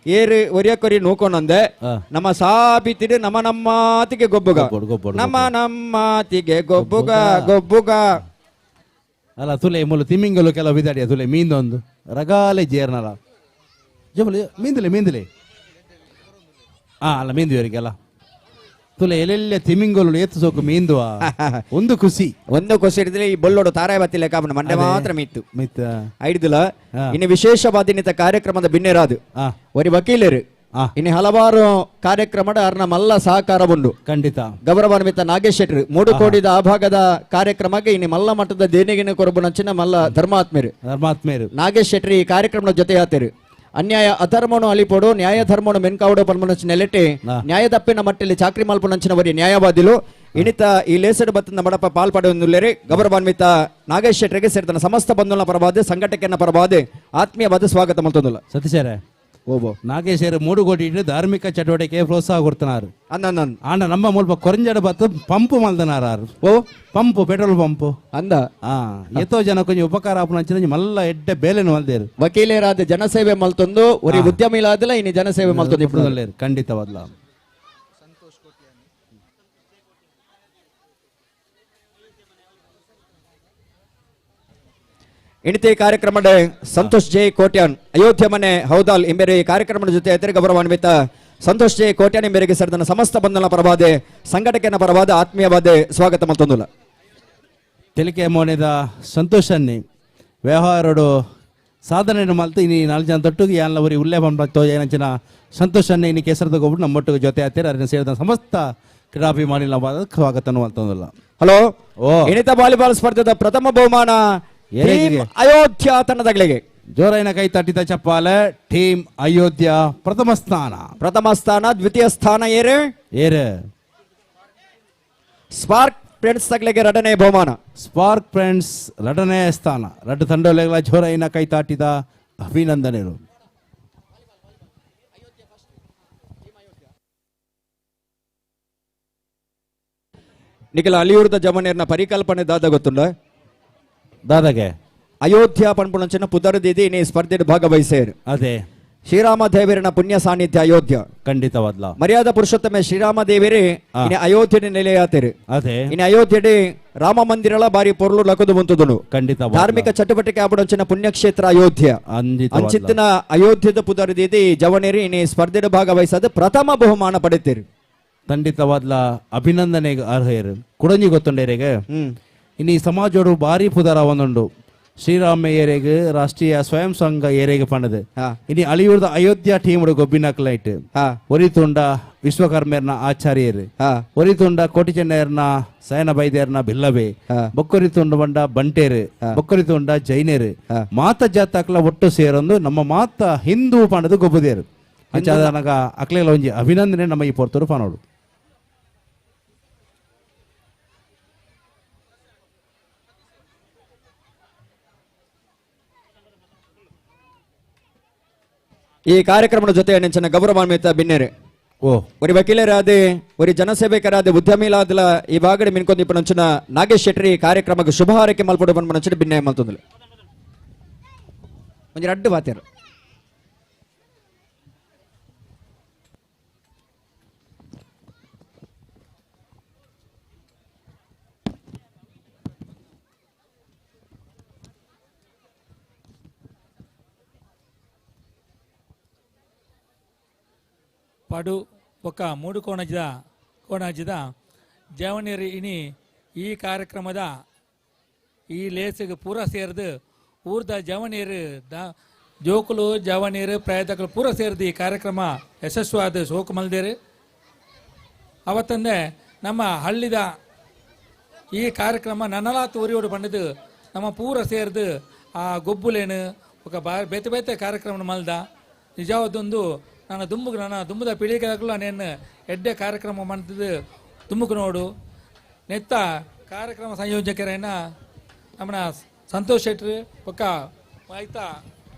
ಏರು ಒರಿಯಕೊರಿ ನೂಕೊಂಡಂದೆ ನಮ್ಮ ಸಾಬಿತಿಡು ನಮ್ಮತಿಗೆ ಗೊಬ್ಬುಗ ನಮ್ಮತಿಗೆ ಗೊಬ್ಬುಗ ಅಲ್ಲ ತುಲೆ ಮುಲು ತಿಮ್ಮಿಂಗಲು ಕೆಲವು ಬಿದಾಡಿಯ ತುಲೆ ಮೀಂದೊಂದು ರಗಾಲೆ ಜೇರ್ನಲ್ಲ ಜಮಲಿ ಮೀಂದಿಲೆ ಅಲ್ಲ ಮೀಂದಿವರಿಗೆಲ್ಲ ತುಲೆ ಎಲ್ಲೆಲ್ಲ ತಿಮಿಂಗಲು ಏತು ಸೋಕು ಮೀಂದುವ ಒಂದು ಖುಷಿ ಹಿಡಿದ್ರೆ ಈ ಬೊಳ್ಳೋಡು ತಾರಾಯ ಬತ್ತಿಲ್ಲ ಕಾಪನ ಮಂಡೆ ಮಾತ್ರ ಮಿತ್ತು ಐಡಿದಿಲ್ಲ ಇನ್ನು ವಿಶೇಷವಾದ ಕಾರ್ಯಕ್ರಮದ ಬಿನ್ನೆರಾದು ಒರಿ ವಕೀಲರು ಇನ್ನು ಹಲವಾರು ಕಾರ್ಯಕ್ರಮದ ಅರ್ನ ಮಲ್ಲ ಸಹಕಾರ ಬಂದು ಖಂಡಿತ ಗೌರವಾನ್ವಿತ ನಾಗೇಶ್ ಶೆಟ್ಟಿ 3 ಕೋಟಿದ ಆ ಭಾಗದ ಕಾರ್ಯಕ್ರಮಕ್ಕೆ ಇನ್ನು ಮಲ್ಲ ಮಟ್ಟದ ದೇಣಿಗೆನ ಕೊರಬು ನಂಚಿನ ಮಲ್ಲ ಧರ್ಮಾತ್ಮೇರು ನಾಗೇಶ್ ಶೆಟ್ಟಿ ಈ ಕಾರ್ಯಕ್ರಮದ ಜೊತೆ ಆತರು ಅನ್ಯಾಯ ಅಧರ್ಮನು ಅಲಿಪೋಡು ನ್ಯಾಯ ಧರ್ಮನು ಮೆನ್ಕಾವಡು ಪನ್ಮನಂಚಿನ ನೆಲೆಟ್ಟಿ ನ್ಯಾಯ ತಪ್ಪಿನ ಮಟ್ಟಲ್ಲಿ ಚಾಕ್ರಿ ಮಲ್ಪನಂಚಿನವರಿ ನ್ಯಾಯವಾದಿಲು ಇನಿತ ಈ ಲೇಸಡ್ ಬತ್ತನ ಮಡಪ ಪಾಲ್ಪಡುವುದಿಲ್ಲರೆ ಗೌರವಾನ್ವಿತ ನಾಗೇಶ್ ಶೆಟ್ಟರಿಗೆ ಸೇರಿದ ಸಮಸ್ತ ಬಂಧುಗಳ ಪರವಾದೆ ಸಂಘಟನೆಯ ಪರವಾದೆ ಆತ್ಮೀಯವಾದ ಸ್ವಾಗತ ಮಲ್ತೊಂದಿಲ್ಲ ಸತೀಶರೇ ಓಬೋ ನಾಗೇಶ್ 3 ಕೋಟಿ ಇಟ್ಟು ಧಾರ್ಮಿಕ ಚಟುವಟಿಕೆ ಪ್ರೋತ್ಸಾಹ ಕೊಡ್ತನಾರು ಆಂಡ ನಮ್ಮ ಮೂಲಕ ಕೊರಂಜಡ ಬತ್ತು ಪಂಪು ಮಲ್ದನಾರು ಪಂಪು ಪೆಟ್ರೋಲ್ ಪಂಪು ಅಂದ ಎತ್ತೋ ಜನ ಕೊಂಚ ಉಪಕಾರ ಆಪುನ ಮಲ್ಲ ಎಡ್ಡೆ ಬೇಲೆನು ಮಲ್ದೇರು ವಕೀಲರಾದ ಜನಸೇವೆ ಮಲ್ತೊಂದು ಒರಿ ಉದ್ಯಮಿಲಾದಿಲ್ಲ ಇನ್ನು ಜನಸೇವೆ ಮಲ್ತೊಂದು ಖಂಡಿತವಾದ್ಲ ಇಣಿತಿ ಕಾರ್ಯಕ್ರಮದ ಸಂತೋಷ್ ಜೆ ಕೋಟ್ಯಾನ್ ಅಯೋಧ್ಯ ಮನೆ ಹೌದಾಲ್ ಎಂಬೆರೆ ಈ ಕಾರ್ಯಕ್ರಮದ ಜೊತೆ ಇತರ ಗೌರವಾನ್ವಿತ ಸಂತೋಷ್ ಜೆ ಕೋಟ್ಯಾನ್ ಎಂಬೆರೆಗೆ ಸೇರಿದ ಸಮಸ್ತ ಬಂಧನ ಪರವಾದೆ ಸಂಘಟನೆಯ ಪರವಾದ ಆತ್ಮೀಯವಾದ ಸ್ವಾಗತ ಮತ್ತೊಂದುಲ ತೆಲಿಕೆ ಮೋನೆದ ಸಂತೋಷನ್ನಿ ವ್ಯವಹಾರಡು ಸಾಧನೆ ಮಲ್ತು ಇನಿ 4 ಜನ ತೊಟ್ಟಿಗೆ ಯಾನವರಿ ಉಲ್ಲೇಖ ಮಾಡ್ತೋ ಏನಂಚಿನ ಸಂತೋಷನ್ನೇ ಇನಿ ಕೆಸರದ ಗೊಬ್ಬರು ನಮ್ಮೊಟ್ಟಿಗೆ ಜೊತೆ ಆಗ್ತೀರ ಅದನ್ನ ಸೇರಿದ ಸಮಸ್ತ ಕ್ರೀಡಾಭಿಮಾನಿಗಳ ಸ್ವಾಗತ ಅಂತಂದಿಲ್ಲ. ಹಲೋ ಇಣಿತ ವಾಲಿಬಾಲ್ ಸ್ಪರ್ಧೆದ ಪ್ರಥಮ ಬಹುಮಾನ ಟೀಮ್ ಅಯೋಧ್ಯ ತಂಡದಗಳಿಗೆ ಜೋರೈನ ಕೈ ತಟ್ಟಿದ ಚಪ್ಪಾಲೆ. ಟೀಮ್ ಅಯೋಧ್ಯ ಪ್ರಥಮ ಸ್ಥಾನ ದ್ವಿತೀಯ ಸ್ಥಾನ ಏರೆ ಸ್ಪಾರ್ಕ್ ಫ್ರೆಂಡ್ಸ್ ತಗಲಿಗೆ ಎರಡನೇ ಬಹುಮಾನ. ಸ್ಪಾರ್ಕ್ ಫ್ರೆಂಡ್ಸ್ ಎರಡನೇ ಸ್ಥಾನ. ಎರಡು ತಂಡಗಳ ಜೋರೈನ ಕೈ ತಾಟಿದ ಅಭಿನಂದನೆಗಳು. ನಿಖಿಲ ಅಲಿಯೂರ್ದ ಜಮನೇರ್ನ ಪರಿಕಲ್ಪನೆ ದಾದ ಗೊತ್ತುಂಡ ದಾದಾಗೆ ಅಯೋಧ್ಯ ಪಣ್ಪುಣಂಚಿನ ಪುದರದಿದಿ ಈ ಸ್ಪರ್ಧೆಯಲ್ಲಿ ಭಾಗವಹಿಸೇರು. ಅದೇ ಶ್ರೀರಾಮ ದೇವರಿನ ಪುಣ್ಯ ಸಾನ್ನಿಧ್ಯ ಅಯೋಧ್ಯ ಖಂಡಿತವಾದ್ಲ ಮರ್ಯಾದ ಪುರುಷೋತ್ತಮ ಶ್ರೀರಾಮ ದೇವರೇ ಇನ್ನು ಅಯೋಧ್ಯೆ ನೆಲೆಯಾತಿರು. ಅದೇ ಇನ್ನು ಅಯೋಧ್ಯೆ ರಾಮ ಮಂದಿರಲ ಬಾರಿ ಪೊರ್ಲು ಲಕದು ಬಂತುದನು ಖಂಡಿತ ಧಾರ್ಮಿಕ ಚಟುವಟಿಕೆ ಆಪಡಂಚಿನ ಪುಣ್ಯಕ್ಷೇತ್ರ ಅಯೋಧ್ಯ ಅಂಚಿತ್ತಿನ ಅಯೋಧ್ಯದ ಪುದರದಿದಿ ಜವನೇರಿ ಇನ್ನು ಸ್ಪರ್ಧೆಯಲ್ಲಿ ಭಾಗವಹಿಸದ ಪ್ರಥಮ ಬಹುಮಾನ ಪಡೆತೀರು. ಖಂಡಿತವಾದ್ಲ ಅಭಿನಂದನೆಗೆ ಅರ್ಹರು ಕುಡಂಜಿ ಗೊತ್ತುಂಡೇರೆಗೆ ಇನ್ನು ಈ ಸಮಾಜೋಡು ಬಾರಿ ಪುದರ ಒಂದುಂಡು ಶ್ರೀರಾಮ ಏರೆಗೆ ರಾಷ್ಟ್ರೀಯ ಸ್ವಯಂ ಸಂಘ ಏರೆಗೆ ಪಂಡದು ಇನಿ ಅಳಿಯೂರ್ದ ಅಯೋಧ್ಯ ಟೀಮ್ ಗೊಬ್ಬಿನಕ್ಲೈಟ್ ಒರಿತುಂಡ ವಿಶ್ವಕರ್ಮೇರ್ನ ಆಚಾರ್ಯರು ಒರಿತುಂಡ ಕೋಟಿ ಚೆನ್ನೈರ್ನ ಸಯನ ಬೈದೇರ್ನ ಬಿಲ್ಲವೆ ಬೊಕ್ಕರಿತುಂಡ ಬಂಡ ಬಂಟೇರು ಬೊಕ್ಕರಿತುಂಡ ಜೈನೇರು ಮಾತ ಜಾತಕ್ಲ ಒಟ್ಟು ಸೇರೊಂದು ನಮ್ಮ ಮಾತ ಹಿಂದೂ ಪಂಡದು ಗೊಬ್ಬದೇರು ಅಂಚಾದನಗ ಅಕ್ಲೆಲ್ಲ ಒಂಜಿ ಅಭಿನಂದನೆ ನಮ್ಮ ಈ ಪೊರ್ತರು ಪಾನೋಡು. ಈ ಕಾರ್ಯಕ್ರಮದ ಜೊತೆ ನೆಂಚಿನ ಗೌರವಾನ್ವಿತ ಬಿನ್ನೆರೆ ಒರಿ ವಕೀಲರಾದೆ ಒರಿ ಜನಸೇವಕರಾದೆ ಉದ್ಯಮಿಲಾದಲ ಈ ಬಾಗಡೆ ಮಿನ್ಕೊಂದಿಪ್ಪ ನಂಚಿನ ನಾಗೇಶ್ ಶೆಟ್ಟಿ ಕಾರ್ಯಕ್ರಮಕ್ಕೆ ಶುಭ ಹಾರೈಕೆ ಮಲ್ಪಡು ಬಂದು ನಂಚಿನ ಭಿನ್ನ ಮಲ್ತೊಂದಿಲ್ಲ ಒಂಜಿ ಅಡ್ಡು ಬಾತ್ಯಾರು. ಪಡು ಒಕ್ಕ ಮೂಡು ಕೋಣಜಿದ ಜವನೇರು ಇನಿ ಈ ಕಾರ್ಯಕ್ರಮದ ಈ ಲೇಸಿಗೆ ಪೂರ ಸೇರಿದು ಊರ್ದ ಜವನೇರು ಜೋಕುಲು ಜವನೇರು ಪ್ರಯತ್ನಗಳು ಪೂರ ಸೇರಿದು ಈ ಕಾರ್ಯಕ್ರಮ ಯಶಸ್ವಾದ ಸೋಕು ಮಲ್ದೇರು ಅವತ್ತಂದೆ ನಮ್ಮ ಹಳ್ಳಿದ ಈ ಕಾರ್ಯಕ್ರಮ ನನ್ನಲಾತು ಊರಿಯೋಡು ಬಂದದು ನಮ್ಮ ಪೂರ ಸೇರಿದು ಆ ಗೊಬ್ಬುಲೇನು ఒక ಬೇತೆ ಬೇತೆ ಕಾರ್ಯಕ್ರಮ ಮಲ್ದ ನಿಜವಾದೊಂದು ನನ್ನ ದುಂಬುದ ಪೀಳಿಗೆಗಳು నేను ಎಡ್ಡೆ ಕಾರ್ಯಕ್ರಮ ಮಾಡ್ತಿದ್ದು ದುಂಬುಕು ನೋಡು ನೆತ್ತ ಕಾರ್ಯಕ್ರಮ ಸಂಯೋಜಕರೈನ ನಮ್ಮ ಸಂತೋಷ್ ಶೆಟ್ಟಿ ಒಕ್ಕ ಆಯ್ತಾ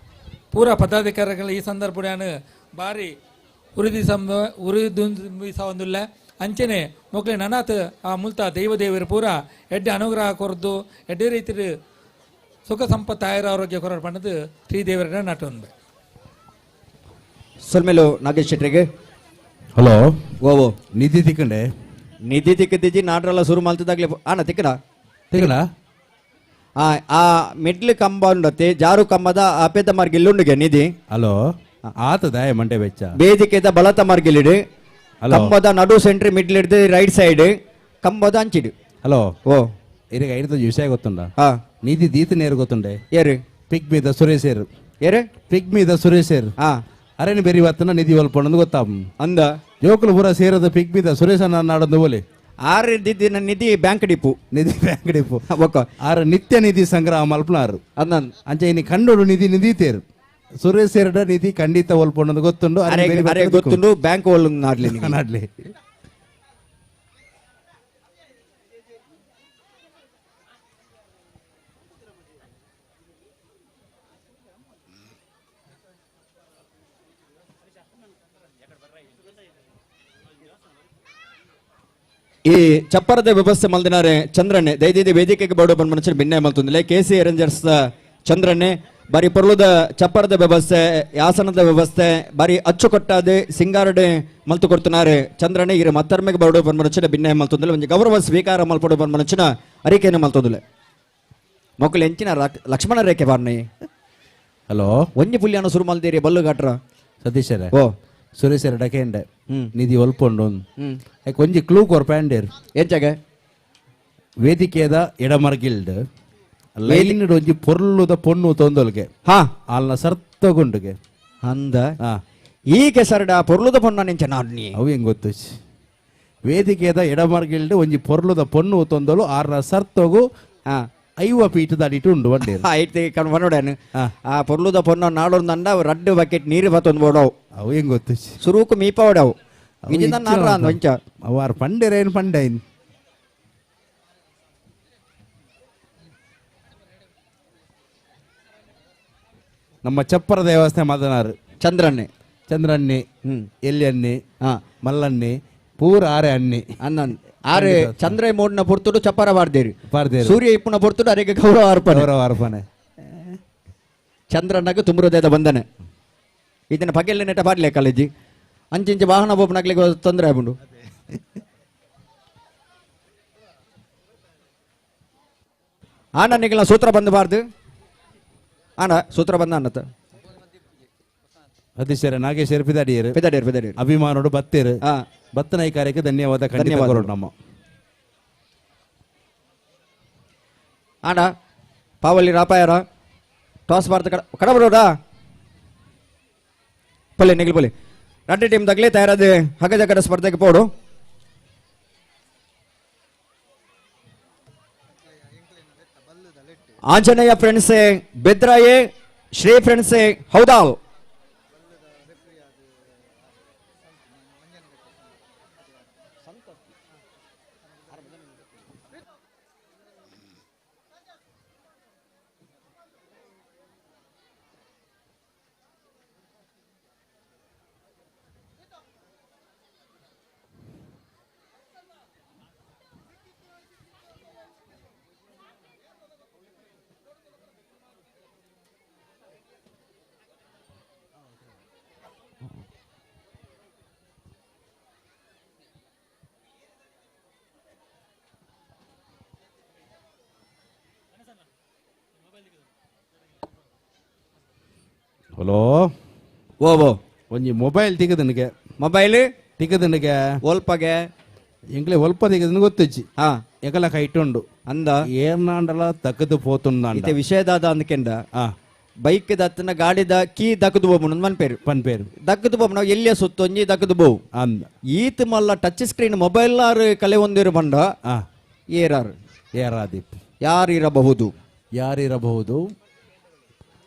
ಪೂರ ಪದಾಧಿಕಾರಿಗಳು ಈ ಸಂದರ್ಭ ಭಾರಿ ಉರಿದುಂಬಿಸೊಂದಿಲ್ಲ ಅಂಚನೆ ಮೊಕ್ಲೆ ನನಾತ್ ಆ ಮುಲ್ತ ದೈವದೇವರು ಪೂರ ಎಡ್ಡೆ ಅನುಗ್ರಹ ಕೊರದು ಎಡ್ಡೆ ರೀತಿ ಸುಖ ಸಂಪತ್ತು ಆಯುರ ಆರೋಗ್ಯ ಕೊರ ಪಣ್ಣದು ಶ್ರೀದೇವರ ನಟೊಂದು ಸೊಲ್ಮೇಲು ನಾಗೇಶ್ ಶೆಟ್ರಿಗೆ ಹಲೋ ಓ ನಿಧಿ ತಿಕ್ಕಂಡೆ ನಿಧಿ ತಿಕ್ಕದಿಜ್ಜಿ ನಾಡ್ರೆಲ್ಲ ಶುರು ಮಾಡ್ತಿದ್ದಾಗ್ಲೇ ತಿಕ್ಕನ ಆ ಮಿಡ್ಲ್ ಕಂಬ ಉಂಡತ್ತೆ ಜಾರು ಕಂಬದ ಅಪೇದ ಮಾರ್ಗಿಲ್ಲುಂಡಿಗೆ ನಿಧಿ ಹಲೋ ಆತದ ಮಂಡೆ ವೆಚ್ಚ ವೇದಿಕೆದ ಬಲತ ಮಾರ್ಗಿಲಿಡು ಕಂಬದ ನಡು ಸೆಂಟ್ರಿ ಮಿಡ್ಲ್ ಹಿಡ್ದು ರೈಟ್ ಸೈಡ್ ಕಂಬದ ಅಂಚಿಡು. ಹಲೋ ಓ ಇರಗ ಐದು ವಿಷಯ ಗೊತ್ತುಂಡ ನಿಧಿ ದೀತ ನೇರು ಗೊತ್ತುಂಡೆ ಏರು ಪಿಗ್ ಮೀದ ಸುರೇಶೇರು ಏರು ಪಿಗ್ ಮೀದ ಸುರೇಶೇರು ಅರೇನು ಬೆರಿ ವತ್ತನ ನಿಧಿ ಒಲ್ಪೊಂಡು ಗೊತ್ತಾಂ ಅಂದ ಜೋಕುಲು ಪೂರ ಸೇರದ ಪಿಗ್ ಮೀದ ಸುರೇಶನ ನಾಡೊಂದು ಬೋಲೆ ಆರು ದಿನ ನಿಧಿ ಬ್ಯಾಂಕ್ ಡಿಪು ಆರು ನಿತ್ಯ ನಿಧಿ ಸಂಗ್ರಹ ಮಲ್ಪನಾರು ಅಂದನ್ ಅಂಚೆ ಇನ್ನು ಕಂಡೋಡು ನಿಧಿ ತೇರು ಸುರೇಶ್ ಎರಡ ನಿಧಿ ಖಂಡಿತ ಒಲ್ಪೊಂಡು ಗೊತ್ತುಂಡು ಗೊತ್ತುಂಡು ಬ್ಯಾಂಕ್ ಒಲ್ ನಾಡ್ಲಿ ಈ ಚಪ್ಪರದ ವ್ಯವಸ್ಥೆ ಮಲ್ದಿನಾರೆ ಚಂದ್ರಣ್ಣೆ ದಯದಿದೆ ವೇದಿಕೆಗೆ ಬೋರ್ಡು ಬಂದು ಮನುಷ್ಯರು ಭಿನ್ನ ಮಲ್ತೊಂದಿಲ್ಲ ಕೆಸಿ ಅರೇಂಜರ್ಸ್ ಚಂದ್ರಣ್ಣೆ ಬಾರಿ ಪೊರ್ಲುದ ಚಪ್ಪರದ ವ್ಯವಸ್ಥೆ ಆಸನದ ವ್ಯವಸ್ಥೆ ಬಾರಿ ಅಚ್ಚುಕೊಟ್ಟಾದೆ ಸಿಂಗಾರಡೆ ಮಲ್ತು ಕೊಡ್ತಿನಾರೆ ಚಂದ್ರಣ್ಣೆ ಇರ ಮತ್ತರ್ಮೆಗೆ ಬೋರ್ಡು ಬಂದು ಮನುಷ್ಯರ ಭಿನ್ನ ಮಲ್ತೊಂದಿಲ್ಲ ಒಂದು ಗೌರವ ಸ್ವೀಕಾರ ಮಲ್ಪಡು ಬಂದು ಮನುಷ್ಯನ ಅರಿಕೆಯನ್ನು ಮಲ್ತೊಂದಿಲ್ಲ ಮೊಕ್ಕಲು ಎಂಚಿನ ಲಕ್ಷ್ಮಣ ರೇಖೆ ಬಾರ್ನಿ ಹಲೋ ಒಂಜಿ ಪುಲ್ಯಾನ ಸುರು ಮಲ್ದೇರಿ ಬಲ್ಲು ಗಾಟ್ರ ಸತೀಶರೇ ಓ ಸುರೇಶರ ಡಕೆಂಡೆ ನಿಧಿ ಒಲ್ಪೊಂಡು ಹ್ಮ್ ಒಂಜಿ ಕ್ಲೂ ಕೊರ್ಪ್ಯಾಂಡೇರ್ ಎಂಚಾಗ ವೇದಿಕೆದ ಎಡಮರ್ಗಿಲ್ಡ್ ಲೈನ್ ಒಂಜಿ ಪೊರ್ಲುದ ಪೊಣ್ಣು ತೊಂದೊಲ್ಗೆ ಹಾ ಅಲ್ನ ಸರ್ತಗುಂಡುಗೆ ಅಂದ ಹಾ ಈಗ ಸರ್ಡ ಪೊರ್ಲುದ ಪೊಣ್ಣ ನಿಂಚ ನಾಡ್ನಿ ಅವು ಹೆಂಗ್ ಗೊತ್ತು ವೇದಿಕೆದ ಎಡಮರ್ಗಿಲ್ಡ್ ಒಂಜಿ ಪೊರ್ಲುದ ಪೊಣ್ಣು ತೊಂದಲು ಆರ್ನ ಸರ್ತೋಗು ಹಾ ಐವ ಪೀಠದ ಅಡಿಟ್ಟು ಉಂಡು ಬಂಡೇರು ಐತಿ ಕಣ್ಬನೋಡೇನು ಆ ಪೊರ್ಲುದ ಪೊಣ್ಣ ನಾಡೊಂದಂಡ ರಡ್ಡು ಬಕೆಟ್ ನೀರು ಬತ್ತೊಂದು ಬೋಡವು ಅವು ಹೆಂಗ್ ಗೊತ್ತು ಸುರುಕು ಮೀಪ ಹೊಡವು ಇಜಿಂದ ನಾಡ್ರ ಅಂದ ವಂಚ ಅವಾರು ಪಂಡೇರೇನು ಪಂಡೈನ್ ನಮ್ಮ ಚಪ್ಪರ ದೇವಸ್ಥಾನ ಮದನಾರು ಚಂದ್ರಣ್ಣೆ ಎಲ್ಲಿ ಮಲ್ಲಣ್ಣೆ ಪೂರ ಆರೆ ಅನ್ನೆ ಅನ್ನನ್ ಆರೆ ಚಂದ್ರ ಮೋಡ್ನ ಪೊರ್ತುಡು ಚಪ್ಪರ ಬಾರ್ದೇರಿ ಸೂರ್ಯ ಇಪ್ಪುನ ಪೊರ್ತುಡು ಅರೆಗೆ ಗೌರವ ಅರ್ಪಣೆ ಚಂದ್ರಣ್ಣಗೆ ತುಂಬುವುದೇದ ಬಂದನೆ ಇದನ್ನ ಪಗೆಲ್ಲ ನೆಟ್ಟ ಬಾರ್ಲೆ ಕಾಲೇಜಿ ಅಂಚಿಂಚೆ ವಾಹನ ಬೋಪನಾಗ್ಲಿಕ್ಕೆ ತೊಂದರೆ ಆಗ್ಬಿಡು ಆಣ ನಿಗಲ ಸೂತ್ರ ಬಂದಬಾರ್ದು ಆಣ ಸೂತ್ರ ಬಂದ ಅನ್ನತ್ತ ಅತಿಶಯ ನಾಗೇಶ್ವರ ಪಿದಾಡಿಯರು ಪಿದಾಡಿಯರು ಅಭಿಮಾನೋಡು ಬತ್ತೇರು ಬತ್ತನ ಈ ಕಾರ್ಯಕ್ಕೆ ಧನ್ಯವಾದ ಧನ್ಯವಾದ ನಮ್ಮ ಆಣ ಪಾವಲ್ಲಿ ರಾಪಾಯರ ಟಾಸ್ ಭಾರತ ಕಡಬರೋಡಾ ಪೊಲೆ ನಿಗಲ್ ಪೊಲೆ ರಡ್ಡೆ ಟೀಮ್ ತಗಲೇ ತಯಾರಾದ ಹಗ್ಗ ಜಗ್ಗಡ ಸ್ಪರ್ಧೆಗೆ ಪೋಡು ಆಂಜನೇಯ ಫ್ರೆಂಡ್ಸೆ ಬೆದ್ರಾಯೆ ಶ್ರೀ ಫ್ರೆಂಡ್ಸೆ ಹೌದಾಲ್ ಹಲೋ ಓ ಒಂಜಿ ಮೊಬೈಲ್ ತೆಗೆದನಿಗೆ ತೆಗೆದನಿಗೆ ಒಲ್ಪಗೆ ಎಂಕ್ಲೆ ಒಲ್ಪ ತೆಗೆದನ ಗೊತ್ತಿಚ್ಚಿ ಎಕಲ ಕೈಟುಂಡು ಅಂದ ಏರ್ನಾಂಡಲ ತಕ್ಕದು ಪೋತುಂಡ ವಿಷಯದಾದ ಅಂದ್ಕೆಂಡ ಬೈಕ್ ದತ್ತನ ಗಾಡಿದ ಕೀ ದಕ್ಕದು ಬೋಬು ಪನ್ಪೇರು ದಕ್ಕದು ಬೋಬು ನಾವು ಎಲ್ಲಿಯ ಸುತ್ತೊಂಜಿ ದಕ್ಕದು ಬೋವು ಅಂದ ಈತ್ ಮಲ್ಲ ಟಚ್ ಸ್ಕ್ರೀನ್ ಮೊಬೈಲ್ ಆರು ಕಲೆ ಒಂದಿರು ಬಂಡ ಏರಾದೀಪ್ ಯಾರಿರಬಹುದು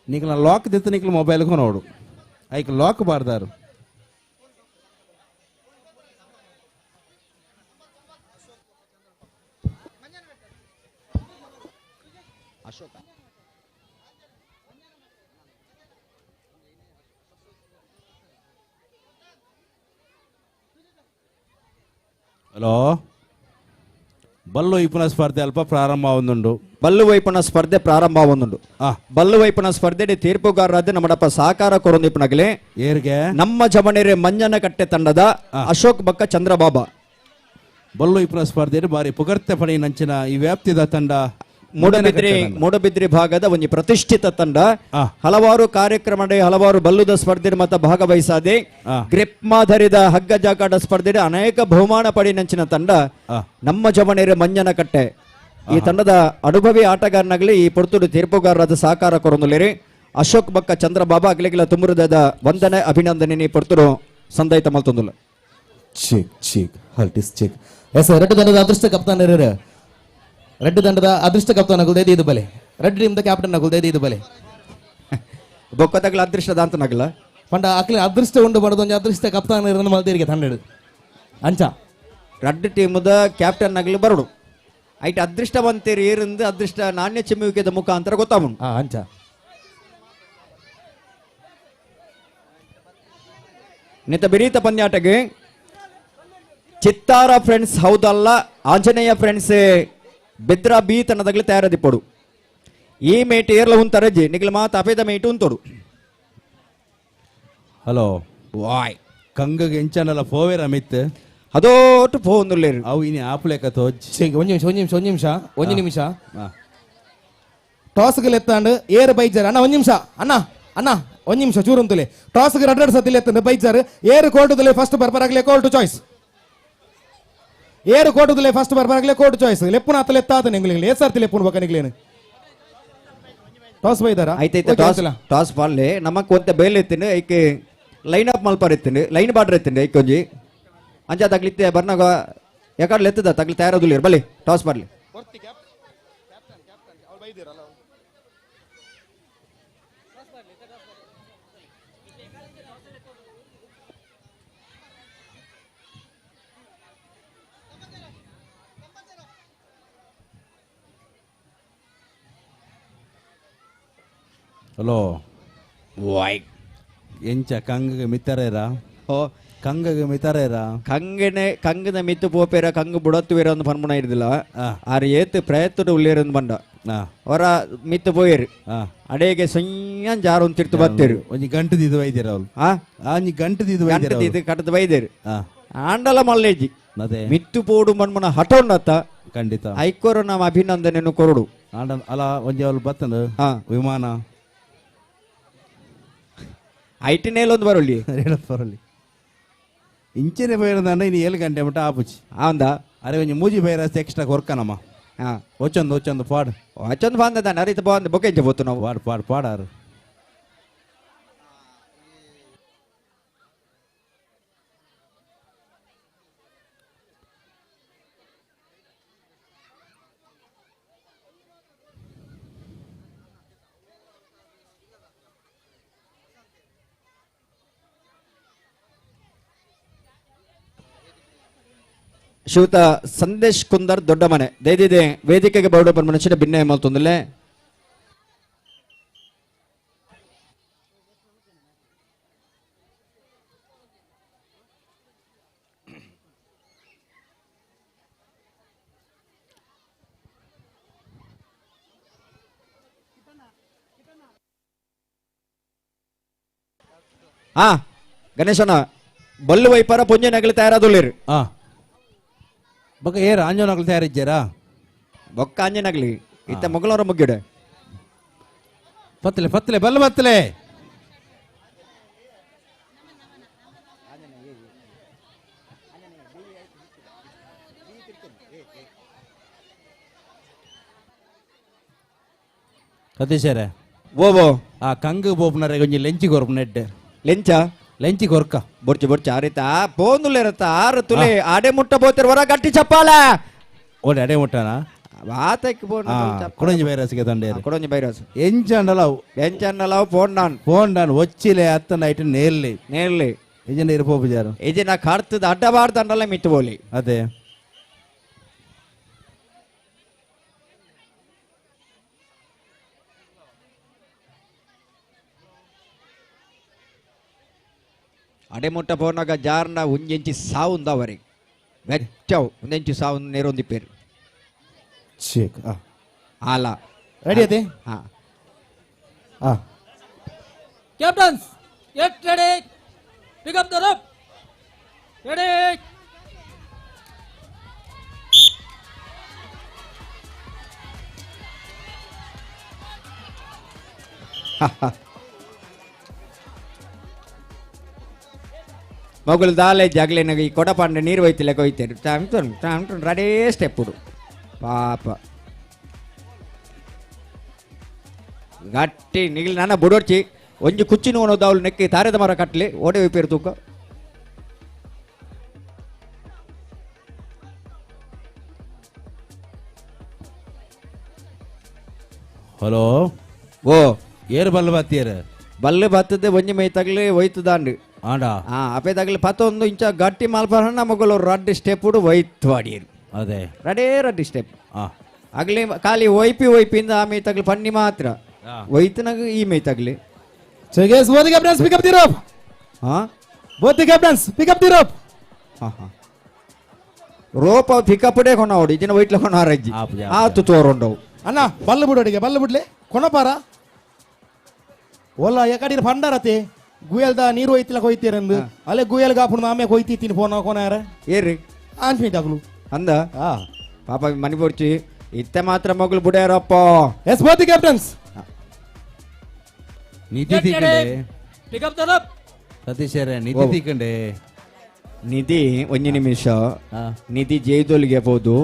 ನಿಕ್ಲ ಲಾಕ್ ದಿತ್ತು ನಿಕ್ಲ ಮೊಬೈಲ್ ನೋಡು ಐಕ್ ಲಾಕ್ ಬಾರ್ದಾರು ಹಲೋ ಬಲ್ಲು ವೈಪುನ ಸ್ಪರ್ಧೆ ಅಲ್ಪ ಪ್ರಾರಂಭ ಒಂದುಂಡು ಬಲ್ಲು ವೈಪುನ ಸ್ಪರ್ಧೆ ಪ್ರಾರಂಭ ಒಂದುಂಡು ಬಲ್ಲು ವೈಪುನ ಸ್ಪರ್ಧೆ ತೀರ್ಪುಗಾರರಾದ ನಮ್ಮಡಪ್ಪ ಸಹಕಾರ ಕೊರೊಂದಿಪ್ಪನಾಗಲೇ ಏರ್ಗೆ ನಮ್ಮ ಜಮನೆರೆ ಮಂಜನ ಕಟ್ಟೆ ತಂಡದ ಅಶೋಕ್ ಬಕ್ಕ ಚಂದ್ರಬಾಬಾ ಬಲ್ಲು ವೈಪುನ ಸ್ಪರ್ಧೆ ಬಾರಿ ಪುಗರ್ತೆ ಪಡಿ ನಂಚಿನ ಈ ವ್ಯಾಪ್ತಿದ ತಂಡ ಮೂಡಬಿದ್ರಿ ಭಾಗದ ಒಂದು ಪ್ರತಿಷ್ಠಿತ ತಂಡ ಹಲವಾರು ಕಾರ್ಯಕ್ರಮ ಹಲವಾರು ಬಲ್ಲುದ ಸ್ಪರ್ಧೆ ಮತ್ತ ಭಾಗವಹಿಸಾದೆ ಗ್ರಿಪ್ ಮಾದರಿದ ಹಗ್ಗ ಜಾಗಾಟ ಸ್ಪರ್ಧೆ ಅನೇಕ ಬಹುಮಾನ ಪಡಿ ನಂಚಿನ ತಂಡ ನಮ್ಮ ಜಮನೆರೆ ಮಂಜನ ಕಟ್ಟೆ ಈ ತಂಡದ ಅನುಭವಿ ಆಟಗಾರನಾಗಲಿ ಈ ಪೊರ್ತುಡು ತೀರ್ಪುಗಾರರಾದ ಸಹಕಾರ ಕೊರೊಂದುಲೇರಿ ಅಶೋಕ್ ಬಕ್ಕ ಚಂದ್ರಬಾಬಾ ಅಗ್ಲಿಗಿಲ ತುಂಬುರುದಾದ ವಂದನೆ ಅಭಿನಂದನೆ ನೀ ಪೊರ್ತುಡು ಸಂದೈತ ಮಲ್ತೊಂದುಲ್ಲ ರೆಡ್ ತಂಡದ ಅದೃಷ್ಟ ಕಪ್ತಾನ್ ರೆಡ್ ತಂಡದ ಅದೃಷ್ಟ ಕಪ್ತಾನ್ ನಗುಲ್ದೇ ಇದು ಬಲೆ ರೆಡ್ ಟೀಮ್ ದ ಕ್ಯಾಪ್ಟನ್ ನಗುಲ್ದೇ ಇದು ಬಲೆ ಬೊಕ್ಕದಗ್ಲ ಅದೃಷ್ಟದ ಅಂತ ನಗಲ ಪಂಡ ಅಕ್ಲಿ ಅದೃಷ್ಟ ಉಂಡು ಪಡೆದ ಒಂದು ಅದೃಷ್ಟ ಕಪ್ತಾನ್ ಇರೋದು ಮಲ್ತೇರಿಗೆ ತಂಡ ಅಂಚ ರೆಡ್ ಟೀಮ್ದ ಕ್ಯಾಪ್ಟನ್ ನಗಲಿ ಬರಡು ಐಟ್ ಅದೃಷ್ಟ ಬಂತೇರಿ ಏರಿಂದ ಅದೃಷ್ಟ ನಾಣ್ಯ ಚಿಮ್ಮುವಿಕೆದ ಮುಖಾಂತರ ಗೊತ್ತಾವನು ಅಂಚ ನಿತ ಬಿರೀತ ಪಂದ್ಯಾಟಗೆ ಚಿತ್ತಾರ ಫ್ರೆಂಡ್ಸ್ ಹೌದಲ್ಲ ಆಂಜನೇಯ ಫ್ರೆಂಡ್ಸ್ ಬೆದ್ರಾ ಬಿ ತನ್ನದಾಗಲಿ ತಯಾರದಿಪ್ಪಡು ಈ ಮೇಟ್ ಏರ್ಲ ಉಂತರಜ್ಜಿ ನಿಗ್ಲ ಮಾತ ಅಪೇದ ಮೇಟು ಉಂತೋಡು ಹಲೋ ವಾಯ್ ಕಂಗಗೆ ಎಂಚನಲ್ಲ ಫೋವೇರ ಮಿತ್ ಅದೋಟು ಫೋನ್ಲೇರು ಅವು ಇನಿ ಆಪ್ಲೇಕ ತೋಜ್ ಒಂದು ನಿಮಿಷ ಟಾಸ್ಗೆ ಎತ್ತಾಂಡು ಏರು ಬೈಜಾರ್ ಅಣ್ಣ ಒಂದ್ ನಿಮಿಷ ಅಣ್ಣ ಒಂದ್ ನಿಮಿಷ ಚೂರಂತುಲೆ ಟಾಸ್ಗೆ ರಡ್ಡ ಸತಿ ಎತ್ತಂಡು ಬೈಜಾರ್ ಏರು ಕೋಟುದಲೆ ಫಸ್ಟ್ ಬರ್ಬರಾಗ್ಲೆ ಕೋರ್ಟ್ ಚಾಯ್ಸ್ ಏರು ಕೋಟುದಲೆ ಫಸ್ಟ್ ಬರ್ಬರಾಗ್ಲೆ ಕೋರ್ಟ್ ಚಾಯ್ಸ್ ಲೆಪ್ಪುನ ಅತ್ತಲೆ ಎತ್ತಾತ ನಿಂಗ್ಲಿ ಏ ಸರ್ತಿ ಲೆಪ್ಪುನ ಬಕ್ಕ ನಿಗ್ಲೇನು ಟಾಸ್ ಬೈದಾರ అయితే ಟಾಸ್ ಬಾಲ್ಲೆ ನಮಕ್ ಒಂತೆ ಬೇಲೆ ಎತ್ತಿಂಡು ಐಕೆ ಲೈನ್ ಅಪ್ ಮಲ್ಪಾರ್ ಎತ್ತಿಂಡು ಲೈನ್ ಬಾರ್ಡರ್ ಎತ್ತಿಂಡು ಐಕೆ ಒಂಜಿ ಅಂಚ ತಗ್ಲಿತ್ತೆ ಬರ್ನಾಗ ಯಾಕಡ್ಲೆ ಎತ್ತದ ತಗ್ಲಿ ತಯಾರದುಲ್ಲೇರು ಬಲ್ಲಿ ಟಾಸ್ ಬಾರ್ಲಿ ಹಲೋ ವಾಯ್ ಎಂಚ ಕಂಗಗೆ ಮಿತ್ತರೇರಾ ಓ ಕಂಗಗೆ ಮಿತ್ತರೇರಾ ಕಂಗದ ಮಿತ್ತು ಪೋಪೇರ ಕಂಗು ಬುಡತ್ತುವೇರ ಒಂದು ಪನ್ಮುಣ ಇರುದಿಲ್ಲ ಆರು ಏತು ಪ್ರಯತ್ನ ಉಳ್ಳೇರೊಂದು ಬಂಡ ಹೊರ ಮಿತ್ತು ಪೋಯರು ಅಡೆಗೆ ಸೊಯ್ಯನ್ ಜಾರು ಒಂದು ತಿರ್ತು ಬತ್ತೇರು ಒಂಜಿ ಗಂಟು ದಿದು ವೈದ್ಯರು ಅವ್ರು ಒಂಜಿ ಗಂಟು ದಿದು ಇದು ಕಟ್ಟದ ಬೈದೇರು ಆಂಡಲ ಮಲ್ಲೇಜಿ ಮಿತ್ತು ಪೋಡು ಮನ್ಮುಣ ಹಠೋಂಡತ್ತ ಖಂಡಿತ ಐಕೋರು ನಮ್ಮ ಅಭಿನಂದನೆಯನ್ನು ಕೊರಡು ಆಂಡ ಅಲ್ಲ ಒಂಜಿ ಅವ್ರು ಬತ್ತಂದು ವಿಮಾನ ಐಟಿನೇಲೊಂದು ಬರಲಿ ಬರಲಿ ಇಂಚನೆ ಬೈರಂದ ಇನ್ನು 7 ಗಂಟೆ ಮಟ್ಟ ಆಪುಚಿ ಆಂದ ಅರೆ ಒಂಜಿ ಮೂಜಿ ಬೈರಸ್ ಎಕ್ಸ್ಟ್ರಾ ಕೊರ್ಕನಮ್ಮ ಒಚ್ಚೊಂದು ಪಾಡು ಅಚ್ಚೊಂದು ಬಾಂದ ನರಿತ ಬಾಂದ ಬೊಕೆಂಚ ಬೋತು ನಾವು ಪಾಡಾರು ಶ್ರೀಯುತ ಸಂದೇಶ್ ಕುಂದರ್ ದೊಡ್ಡ ಮನೆ ದಯದಿದೆ ವೇದಿಕೆಗೆ ಬರಡು ಬಂದ ಮನುಷ್ಯನ ಭಿನ್ನ ಮಲ್ತೊಂದಲೆ ಗಣೇಶನ ಬಲ್ಲು ವೈಪರ ಪುಂಜೆ ನಗಲಿ ತಯಾರಾದುಲ್ಲೇರು ಬೊಕ್ಕ ಏರು ಆಂಜನಗ್ಲು ತಯಾರಿದ್ದಾರಾ ಬೊಕ್ಕ ಆಂಜನಗ್ಲಿ ಇತ್ತ ಮೊಗಳವರ ಮುಗ್ಗಿಡೆ ಪತ್ತಲೆ ಬಲ್ಲ ಬತ್ತಲೆ ಸತೀಶರೇ ಓ ಆ ಕಂಗು ಬೋಪ್ನರೆ ಒಂಜಿ ಲೆಂಚಿ ಕೊರ್ಪು ನೆಡ್ ಲೆಂಚಿ ಕೊರ್ಕ ಬೊರ್ಚಿ ಆರಿತ ಪೋಂದುಲೇರತ್ತ ಆರು ತುಲೆ ಆಡೆ ಮುಟ್ಟ ಬೋತಿರ್ ಹೊರ ಗಟ್ಟಿ ಚಪ್ಪಾಲ ಓಡೆ ಅಡೆ ಮುಟ್ಟನ ವಾತಕ್ಕೆ ಕೊಡಂಜಿ ಬೈರಸ್ಗೆ ತಂಡೇರು ಕೊಡಂಜಿ ಬೈರಸ್ ಎಂಚಂಡಲವು ಪೋಂಡಾನ್ ಒಚ್ಚಿಲೆ ಅತ್ತ ನೈಟ್ ನೇರ್ಲಿ ಇಜನ ಇರ್ಪೋ ಬಿಜಾರು ಇಜಿನ ಕರ್ತದ ಅಡ್ಡಬಾರ್ದು ಅಂಡಲ್ಲ ಮಿತ್ತು ಬೋಲಿ ಅದೇ ಅಡೆಮುಟ್ಟ ಪೋನಾಗ ಜಾರ್ನ ಒಂಜೆಂಚಿ ಸಾವುಂದ ಅವರಿಗೆ ವೆಚ್ಚವು ಒಂದೆಂಚು ಸಾವು ನೇರೊಂದಿಪ್ಪೇರು ಆಲ ರೆಡಿ ಅದೇ captains get ready pick up the rope ready ಮೊಗಲು ದಾಲೆ ಜಗ್ಲಿನಾಗ ಈ ಕೊಡಪಂಡ ನೀರು ಒಯ್ತಿಲ್ಲ ಕೊಯ್ತೇರು ರಡೇ ಸ್ಟೆಪ್ಪುಡು ಪಾಪ ಗಟ್ಟಿ ನಿಗಿಲ್ ನನ್ನ ಬುಡೋಡ್ಚಿ ಒಂಜಿ ಕುಚ್ಚಿನ ಅನ್ನೋದು ಅವಳು ನೆಕ್ಕಿ ತಾರದ ಮರ ಕಟ್ಲಿ ಓಡೆ ಒಯ್ಪೇರು ತೂಕ ಹಲೋ ಓ ಏರು ಬಲ್ಲ ಬತ್ತೀರ ಬಲ್ಲು ಬತ್ತದ ಒಂಜಿ ಮೈ ತಗಲಿ ಒಯ್ತದಾಂಡು ಆಂಡಾ ಅಪೆ ತಗಲಿ ಪತ್ತೊಂದು ಇಂಚ ಗಟ್ಟಿ ಮಾಲ್ಪರಣ್ಣ ಮಗಳು ರಡ್ಡು ಸ್ಟೆಪ್ಪುಡು ಒಯ್ತು ಅಡಿಯರು ಅದೇ ರಡೇ ರಡ್ಡಿ ಸ್ಟೆಪ್ ಆಗ್ಲಿ ಖಾಲಿ ಒಯ್ಪಿಂದ ಆ ಮೈ ತಗಲಿ ಪನ್ನಿ ಮಾತ್ರ ಒಯ್ತನಾಗ ಈ ಮೈ ತಗಲಿ Cheers, both the captains pick up the rope. Both the captains pick up the rope. Rope pick up ಡೇ ಕೊನೋಡು ಇಜಿನ ವೈಟ್ಲ ಕೊನಾರಜ್ಜಿ ಆತು ತೋರೊಂಡವು ಅಣ್ಣ ಬಲ್ಲ ಬಿಡೋಡಿಗೆ ಬಲ್ಲ ಬಿಡ್ಲೆ ಕೊನಪಾರ ಒಲ್ಲ ಯಾಕಡೆ ಪಂಡರತೆ ಗುಯಲ್ದ ನೀರು ಹೋಯ್ತಿಲ್ಲ ಕೊಯ್ತೀರಂದು ಅಲ್ಲೇ ಗುಯಲ್ ಗಾಪುಣ ಆಮೆ ಕೊಯ್ತೀನಿ ಫೋನ್ ಕೊನಾರ ಏರ್ರಿ ಆಂಚ್ಮಿ ತಗಲು ಅಂದ ಪಾಪ ಮನಿ ಪೊರ್ಚಿ ಇತ್ತೆ ಮಾತ್ರ ಮಗಳು ಬುಡ್ಯಾರಪ್ಪ ಎಸ್ ಬೋತ್ ದಿ ಕ್ಯಾಪ್ಟನ್ಸ್ ನಿಧಿ ತಿಕ್ಕಂಡೆ ಸತೀಶರೇ ನಿಧಿ ತಿಕ್ಕಂಡೆ ನಿಧಿ ಒಂಜಿ ನಿಮಿಷ ನಿಧಿ ಜೈದೋಲಿಗೆ ಬೋದು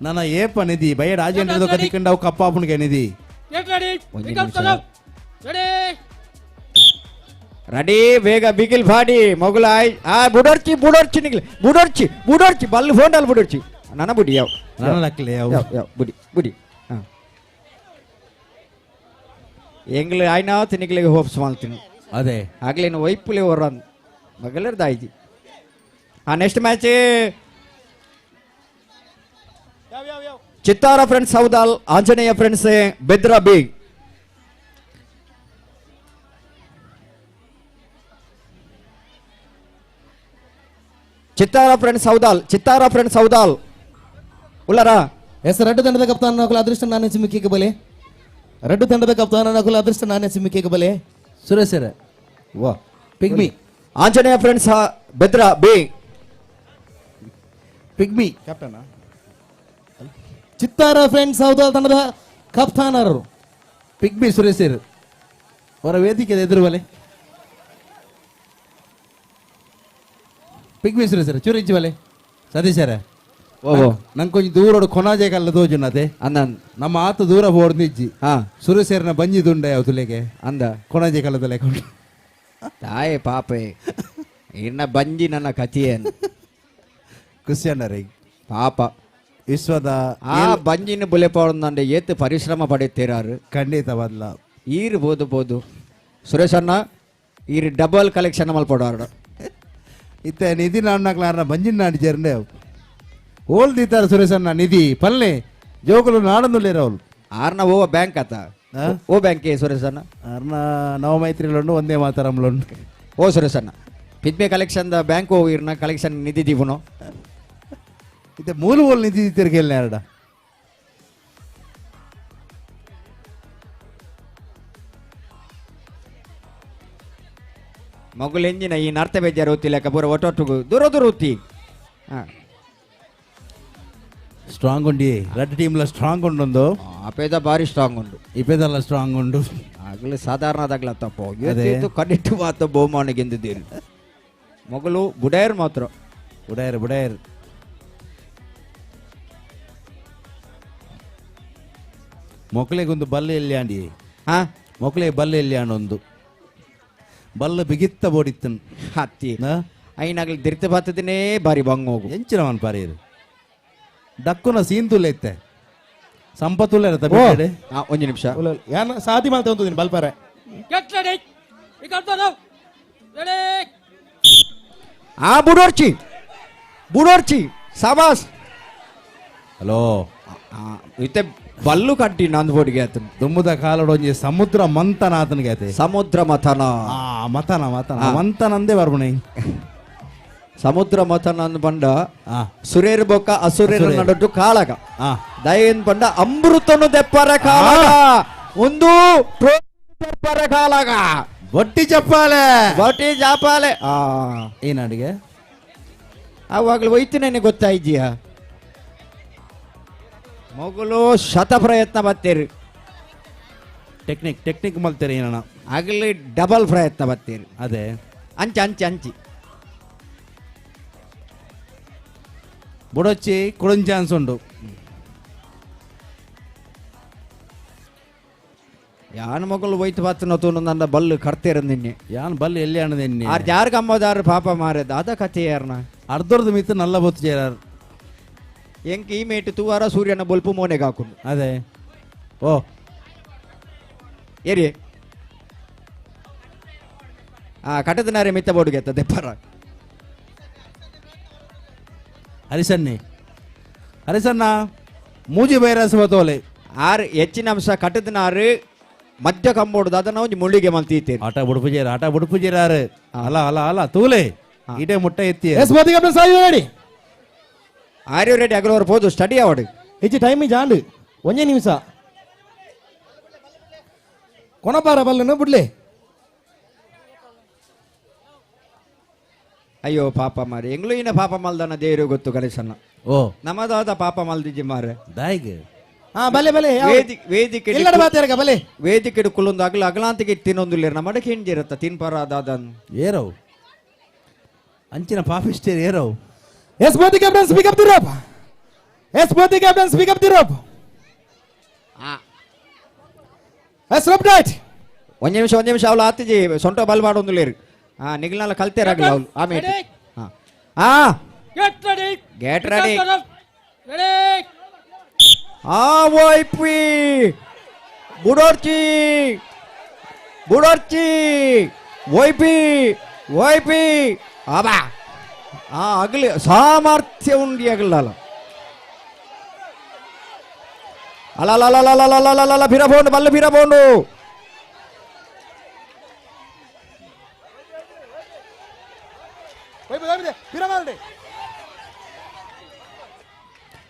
ನನ್ನ ಏಪ ನಿಧಿ ಬಯ ರಾಜೇಂದ್ರ ಕದಿಕಂಡ ಅವು ಕಪ್ಪಾಪುಣಿಗೆ ನಿಧಿ ಒಂಜಿ ನಿಮಿಷ ರೆಡಿ ಬೇಗ ಬಿಗಿಲ್ ಬಾಡಿ ಮಗುಲ ಬುಡರ್ಚಿ ಬುಡರ್ಚಿ ನಿಗ್ಲಿ ಬುಡರ್ಚಿ ಬುಡರ್ಚಿ ಬಲ್ಲು ಫೋಂಡಲ್ಲಿ ಬುಡರ್ಚಿ ನನ್ನ ಬುಡಿ ಯಾವ ನನ್ನ ಲಕ್ಲೆ ಬುಡಿ ಬುಡಿ ಎಂಗ್ಲು ಆಯ್ನಾತ್ ನಿಗ್ಲಿಗೆ ಹೋಪ್ಸ್ ಮಾಡ್ತೀನಿ ಅದೇ ಆಗ್ಲೇನು ವೈಪುಲಿ ಹೊರ ಮಗಲರ್ದಾಯ್ತಿ ನೆಕ್ಸ್ಟ್ ಮ್ಯಾಚ್ ಚಿತ್ತಾರ ಫ್ರೆಂಡ್ಸ್ ಸೌದಾಲ್ ಆಂಜನೇಯ ಫ್ರೆಂಡ್ಸ್ ಬೆದ್ರಾ ಬೇಗ್ ಚಿತ್ತಾರ ಫ್ರೆಂಡ್ಸ್ ಸೌದಾಲ್ ಉಲ್ಲರಾ ಎಸ್ ರೆಡ್ ತಂಡದ ಕಪ್ತಾನ ನಕುಲ ಅದೃಷ್ಟ ನಾನೇ ಚಿಮ್ಮಿಕೆ ಬಲೆ ರೆಡ್ ತಂಡದ ಕಪ್ತಾನ ನಕುಲ ಅದೃಷ್ಟ ನಾನೇ ಚಿಮ್ಮಿಕೆ ಬಲೆ ಸುರೇಶ್ ಸರ್ ವಾ ಪಿಗ್ಮಿ ಆಂಜನೇಯ ಫ್ರೆಂಡ್ಸ್ ಬೆದ್ರಾ ಬೇಗ್ ಪಿಗ್ಮಿ ಕ್ಯಾಪ್ಟನ್ ಚಿತ್ತಾರ ಫ್ರೆಂಡ್ಸ್ ಸೌದಾಲ್ ತಂಡದ ಕಪ್ತಾನರು ಪಿಗ್ಮಿ ಸುರೇಶ್ ಸರ್ ಅವರ ವೇದಿಕೆ ಎದುರು ಬಲೆ ಪಿಗ್ಮಿ ಸುರೇಶ್ ಸರ್ ಚೂರಿಂಚಿ ಬಲೆ ಸತೀಶರ ಓಹೋ ನಂಗೆ ಕೊಂಚ ದೂರೋಡು ಕೊನಾಜೆ ಕಲ್ಲ ತೋಜುನದೆ ಅಂದ ನಮ್ಮ ಆತ ದೂರ ಬೋರ್ದಿಜ್ಜಿ ಹಾ ಸುರೇಶರ್ನ ಬಂಜಿ ದುಂಡೆ ಅವು ತುಲೆಗೆ ಅಂದ ಕೊನಾಜೆ ಕಲ್ಲದ ಲೆಕ್ಕೊಂಡು ತಾಯೇ ಪಾಪೆ ಇನ್ನ ಬಂಜಿ ನನ್ನ ಕಥೆಯನ್ನು ಖುಷಿಯಣ್ಣರೇ ಪಾಪ ವಿಶ್ವದ ಆ ಬಂಜಿನ ಬುಲೆ ಪೌಡಂದೆ ಏತ್ ಪರಿಶ್ರಮ ಪಡೆಯುತ್ತೀರಾರು ಖಂಡಿತವಲ್ಲ ಬೋದು ಸುರೇಶ್ ಅಣ್ಣ ಈರು ಡಬಲ್ ಕಲೆಕ್ಷನ್ ಮಲ್ಪಡಾರು ಇತ್ತೆ ನಿಧಿ ನಾಡ್ನಾಕ್ಲಾರ ಬಂಜಿನ ನಾಡಿ ಜರ್ಂಡೆ ಓಲ್ ದೀತಾರ ಸುರೇಶ್ ಅಣ್ಣ ನಿಧಿ ಪಲ್ಲೆ ಜೋಗುಲು ನಾಡನುಲ್ಲಿರೋರು ಆರ್ನ ಓ ಬ್ಯಾಂಕ್ ಆತ ಓ ಬ್ಯಾಂಕ್ ಸುರೇಶ್ ಅಣ್ಣ ಆರ್ನ ನವಮೈತ್ರಿಲುಂಡು ಒಂದೇ ಮಾತರಂಲುಂಡು ಓ ಸುರೇಶ್ ಅಣ್ಣ ಪಿದ್ಮೆ ಕಲೆಕ್ಷನ್ ಬ್ಯಾಂಕ್ ಓ ಇರ್ನ ಕಲೆಕ್ಷನ್ ನಿಧಿ ದೀವನು ಇತ್ತೆ ಮೂಲ ಓಲ್ ನಿಧಿ ತಿರ್ಗೆಲ್ಲ ಎರಡ ಮಗುಲ್ ಎಂಜಿನ ಈ ನರ್ತ ಬೇಜಾರು ಓದ್ತಿಲ್ಲ ಪೂರ ಒಟ್ಟೊಟ್ಟಿಗೂ ದೂರ ಓದ್ತಿ ಸ್ಟ್ರಾಂಗ್ ಉಂಡಿ ರೆಡ್ ಟೀಮ್ಲ ಸ್ಟ್ರಾಂಗ್ ಉಂಡೊಂದು ಅಪೇದ ಭಾರಿ ಸ್ಟ್ರಾಂಗ್ ಉಂಡು ಇಪೇದಲ್ಲ ಸ್ಟ್ರಾಂಗ್ ಉಂಡು ಆಗಲೇ ಸಾಧಾರಣದಾಗ್ಲತ್ತಪ್ಪ ಇವತ್ತು ಕಡಿಟ್ಟು ಮಾತ ಬಹುಮಾನ ಗೆದ್ದಿದ್ದೀರಿ ಮಗಳು ಬುಡೇರ್ ಮಾತ್ರ ಬುಡೇರ್ ಮೊಕ್ಲೆಗೊಂದು ಬಲ್ಲೆ ಎಲ್ಲಿ ಆಂಡಿ ಹಾ ಮೊಕ್ಲೆ ಬಲ್ಲೆ ಎಲ್ಲಿ ಆಂಡೊಂದು ಬಲ್ಲ ಬಿಗಿತ್ತ ಬೋಡಿತ್ತನ್ ಹತ್ತಿ ಐನಾಗ್ಲಿ ದಿರ್ತ ಬತ್ತದನೇ ಬಾರಿ ಬಂಗ್ ಹೋಗು ಎಂಚಿನವನ್ ಪಾರೀರು ಡಕ್ಕುನ ಸೀನ್ತುಲ್ಲ ಇತ್ತೆ ಸಂಪತ್ತುಲ್ಲ ಇರತ್ತ ಒಂದು ನಿಮಿಷ ಯಾನ ಸಾಧಿ ಮಾಡ್ತಾ ಹೋಗ್ತೀನಿ ಬಲ್ಪಾರೆ ಬುಡೋರ್ಚಿ ಸಾಬಾಸ್ ಹಲೋ ಇತ್ತೆ ಬಲ್ಲು ಕಟ್ಟಿ ನಂದು ಬೋಡಿಗೆ ಆತನು ದುಮ್ಮದ ಕಾಲಡೊಂಜಿ ಸಮುದ್ರ ಮಂಥನ ಆತನಿಗೆ ಆತೆ ಸಮುದ್ರ ಮಥನ ಮಥನ ಮಂಥನಂದೇ ಬರ್ಬಣಿ ಸಮುದ್ರ ಮಥನ ಅಂದ್ ಬಂಡ ಸುರೇರ್ ಬೊಕ್ಕ ಅಸುರೇರ್ ನಡಟ್ಟು ಕಾಳಗ ದಯನ್ ಬಂಡ ಅಮೃತನು ದೆಪ್ಪರ ಕಾಳಗ ಒಂದು ದೆಪ್ಪರ ಕಾಳಗ ಬಟ್ಟಿ ಚಪ್ಪಾಲೆ ಏನ್ ಅಡಿಗೆ ಅವಾಗ್ಲೂ ಹೋಯ್ತು ನನಗೆ ಗೊತ್ತಾಯ್ಜಿಯ ಮಗಳು ಶತ ಪ್ರಯತ್ನ ಬತ್ತೀರಿ ಟೆಕ್ನಿಕ್ ಮಲ್ತೀರಿ ಏನಣ್ಣ ಆಗಲಿ ಡಬಲ್ ಪ್ರಯತ್ನ ಬತ್ತೀರಿ ಅದೇ ಅಂಚಿ ಬುಡೊಚ್ಚಿ ಕುಡನ್ ಚಾನ್ಸ್ ಉಂಡು ಯಾನ್ ಮಗಳು ಹೋಯ್ತು ಬತ್ತನ ತೋನು ನನ್ನ ಬಲ್ಲು ಕರ್ತಿರ ನಿನ್ನೆ ಯಾನ್ ಬಲ್ಲು ಎಲ್ಲಿ ಅಣ್ಣ ನಿನ್ನೆ ಯಾರು ಗಮ್ಮದಾರ ಪಾಪ ಮಾರದ ಅದ ಕಥೆ ಯಾರನ ಅರ್ಧರ್ದು ಮಿತ್ತು ನಲ್ಲ ಬೊತ್ತು ಸೇರಾರು ಎಂಕ್ ಈ ಮೇಟು ತೂವಾರ ಸೂರ್ಯನ ಬೊಲ್ಪು ಮೋನೆಗೆ ಹಾಕೊಂಡು ಅದೇ ಓ ಏರಿ ಕಟದನಾರೆ ಮಿತ್ತ ಬೋರ್ಡ್ಗೆ ಎತ್ತ ದೆಪ್ಪರ ಹರಿಸನ್ನ ಮೂಜಿ ಬೈರಾಸ ಬತ್ತೋಲೆ ಆರ್ ಹೆಚ್ಚಿನ ಅಂಶ ಕಟದನಾರು ಮಧ್ಯ ಕಂಬೋಡ್ದು ಅದನ್ನ ಒಂದು ಮುಳ್ಳಿಗೆ ಮಲ್ತೀತೀರಿ ಆಟ ಬುಡುಪುಜೇರಾರು ಅಲ್ಲ ತೂಲೆ ಇಡೇ ಮುಟ್ಟ ಎತ್ತಿ ರೆಡಿ ಆರ್ ಯು ರೆಡಿ ಅಗಲವರು ಹೋದು ಸ್ಟಡಿ ಆವಡು ಹೆಚ್ಚು ಟೈಮ್ ಜಾಂಡು ಒಂದೇ ನಿಮಿಷ ಕೊನಪಾರ ಬಲ್ಲನು ಬಿಡ್ಲಿ ಅಯ್ಯೋ ಪಾಪ ಮಾರೆ ಎಂಗ್ಲೂಯಿನ ಪಾಪ ಮಲ್ದನ ದೇವರು ಗೊತ್ತು ಗಣೇಶನ್ನ. ಓ ನಮ್ಮದಾದ ಪಾಪ ಮಲ್ದಿಜ್ಜಿ ಮಾರೆ ದಾಯಿಗೆ ಬಲೆ ಬಲೆ ವೇದಿಕೆ ಎಲ್ಲಡ ಬಾತೇರಗ ಬಲೆ ವೇದಿಕೆ ಕುಲ್ಲೊಂದು ಅಗಲಾಂತಿಗೆ ತಿನ್ನೊಂದುಲ್ಲೇರು ನಮ್ಮ ಮಡಕೆ ಹಿಂಜಿರತ್ತ ತಿನ್ಪರ ಅದಾದನ್ ಏರವ್ ಅಂಚಿನ ಪಾಪಿಸ್ಟೇರ್ ಏರವ್. Yes both captain speak up the rope. Yes both captain speak up the rope. Yes rope tight. ಒಂದು ನಿಮಿಷ ಅವಳು ಆತಿಜಿ ಸೊಂಟ ಬಲ್ ಮಾಡೋಂದುಲ್ಲೇರು. ನಿಗಲ್ನೆಲ್ಲ ಕಲ್ತೇರಾಗಲ್ಲ ಅವಳು ಆಮೇಲೆ. Get ready. ವೈಪಿ ಬುಡೋರ್ಚಿ ವೈಪಿ ಆಬಾ ಅಗಲಿ ಸಾಮರ್ಥ್ಯ ಉಂಡಿ ಅಗಲ್ಲ ಅಲ್ಲ ಫಿರಬೋಂಡು ಬಲ್ಲ ಫಿರಬೋಂಡು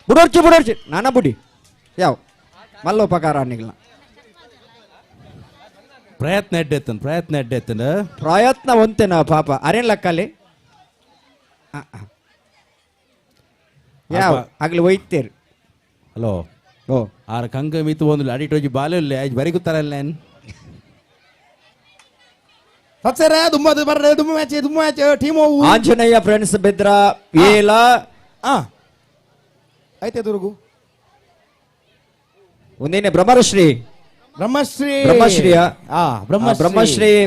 ಬುಡೋರ್ಚಿ ನಾನ ಬುಡಿ ಯಾವ ಮಲ್ಲೋಪಕಾರ ನಿಗಲ ಪ್ರಯತ್ನ ಎಡ್ಡೆತ್ತನ ಪ್ರಯತ್ನ ಒಂತೇನ ಪಾಪ ಅರೇನ್ ಲಕ್ಕಲ್ಲಿ ಯಾವ ಆಗ್ಲಿ ಒಯ್ತೇರು. ಹಲೋ ಓ ಆರ ಕಂಗ ಮಿತ್ತು ಒಂದು ಅಡಿಟೋಜಿ ಬಾಲಲ್ಲಿ ಆಯ್ತು ಬರಿ ಗೊತ್ತಾರಲ್ಲ ನಾನು ಸತ್ಸರ ದುಮ್ಮ match team Anjaneya friends Bedra ಏಲ ಐತೆ ದುರ್ಗು ಒಂದೇನೆ ಬ್ರಹ್ಮಶ್ರೀ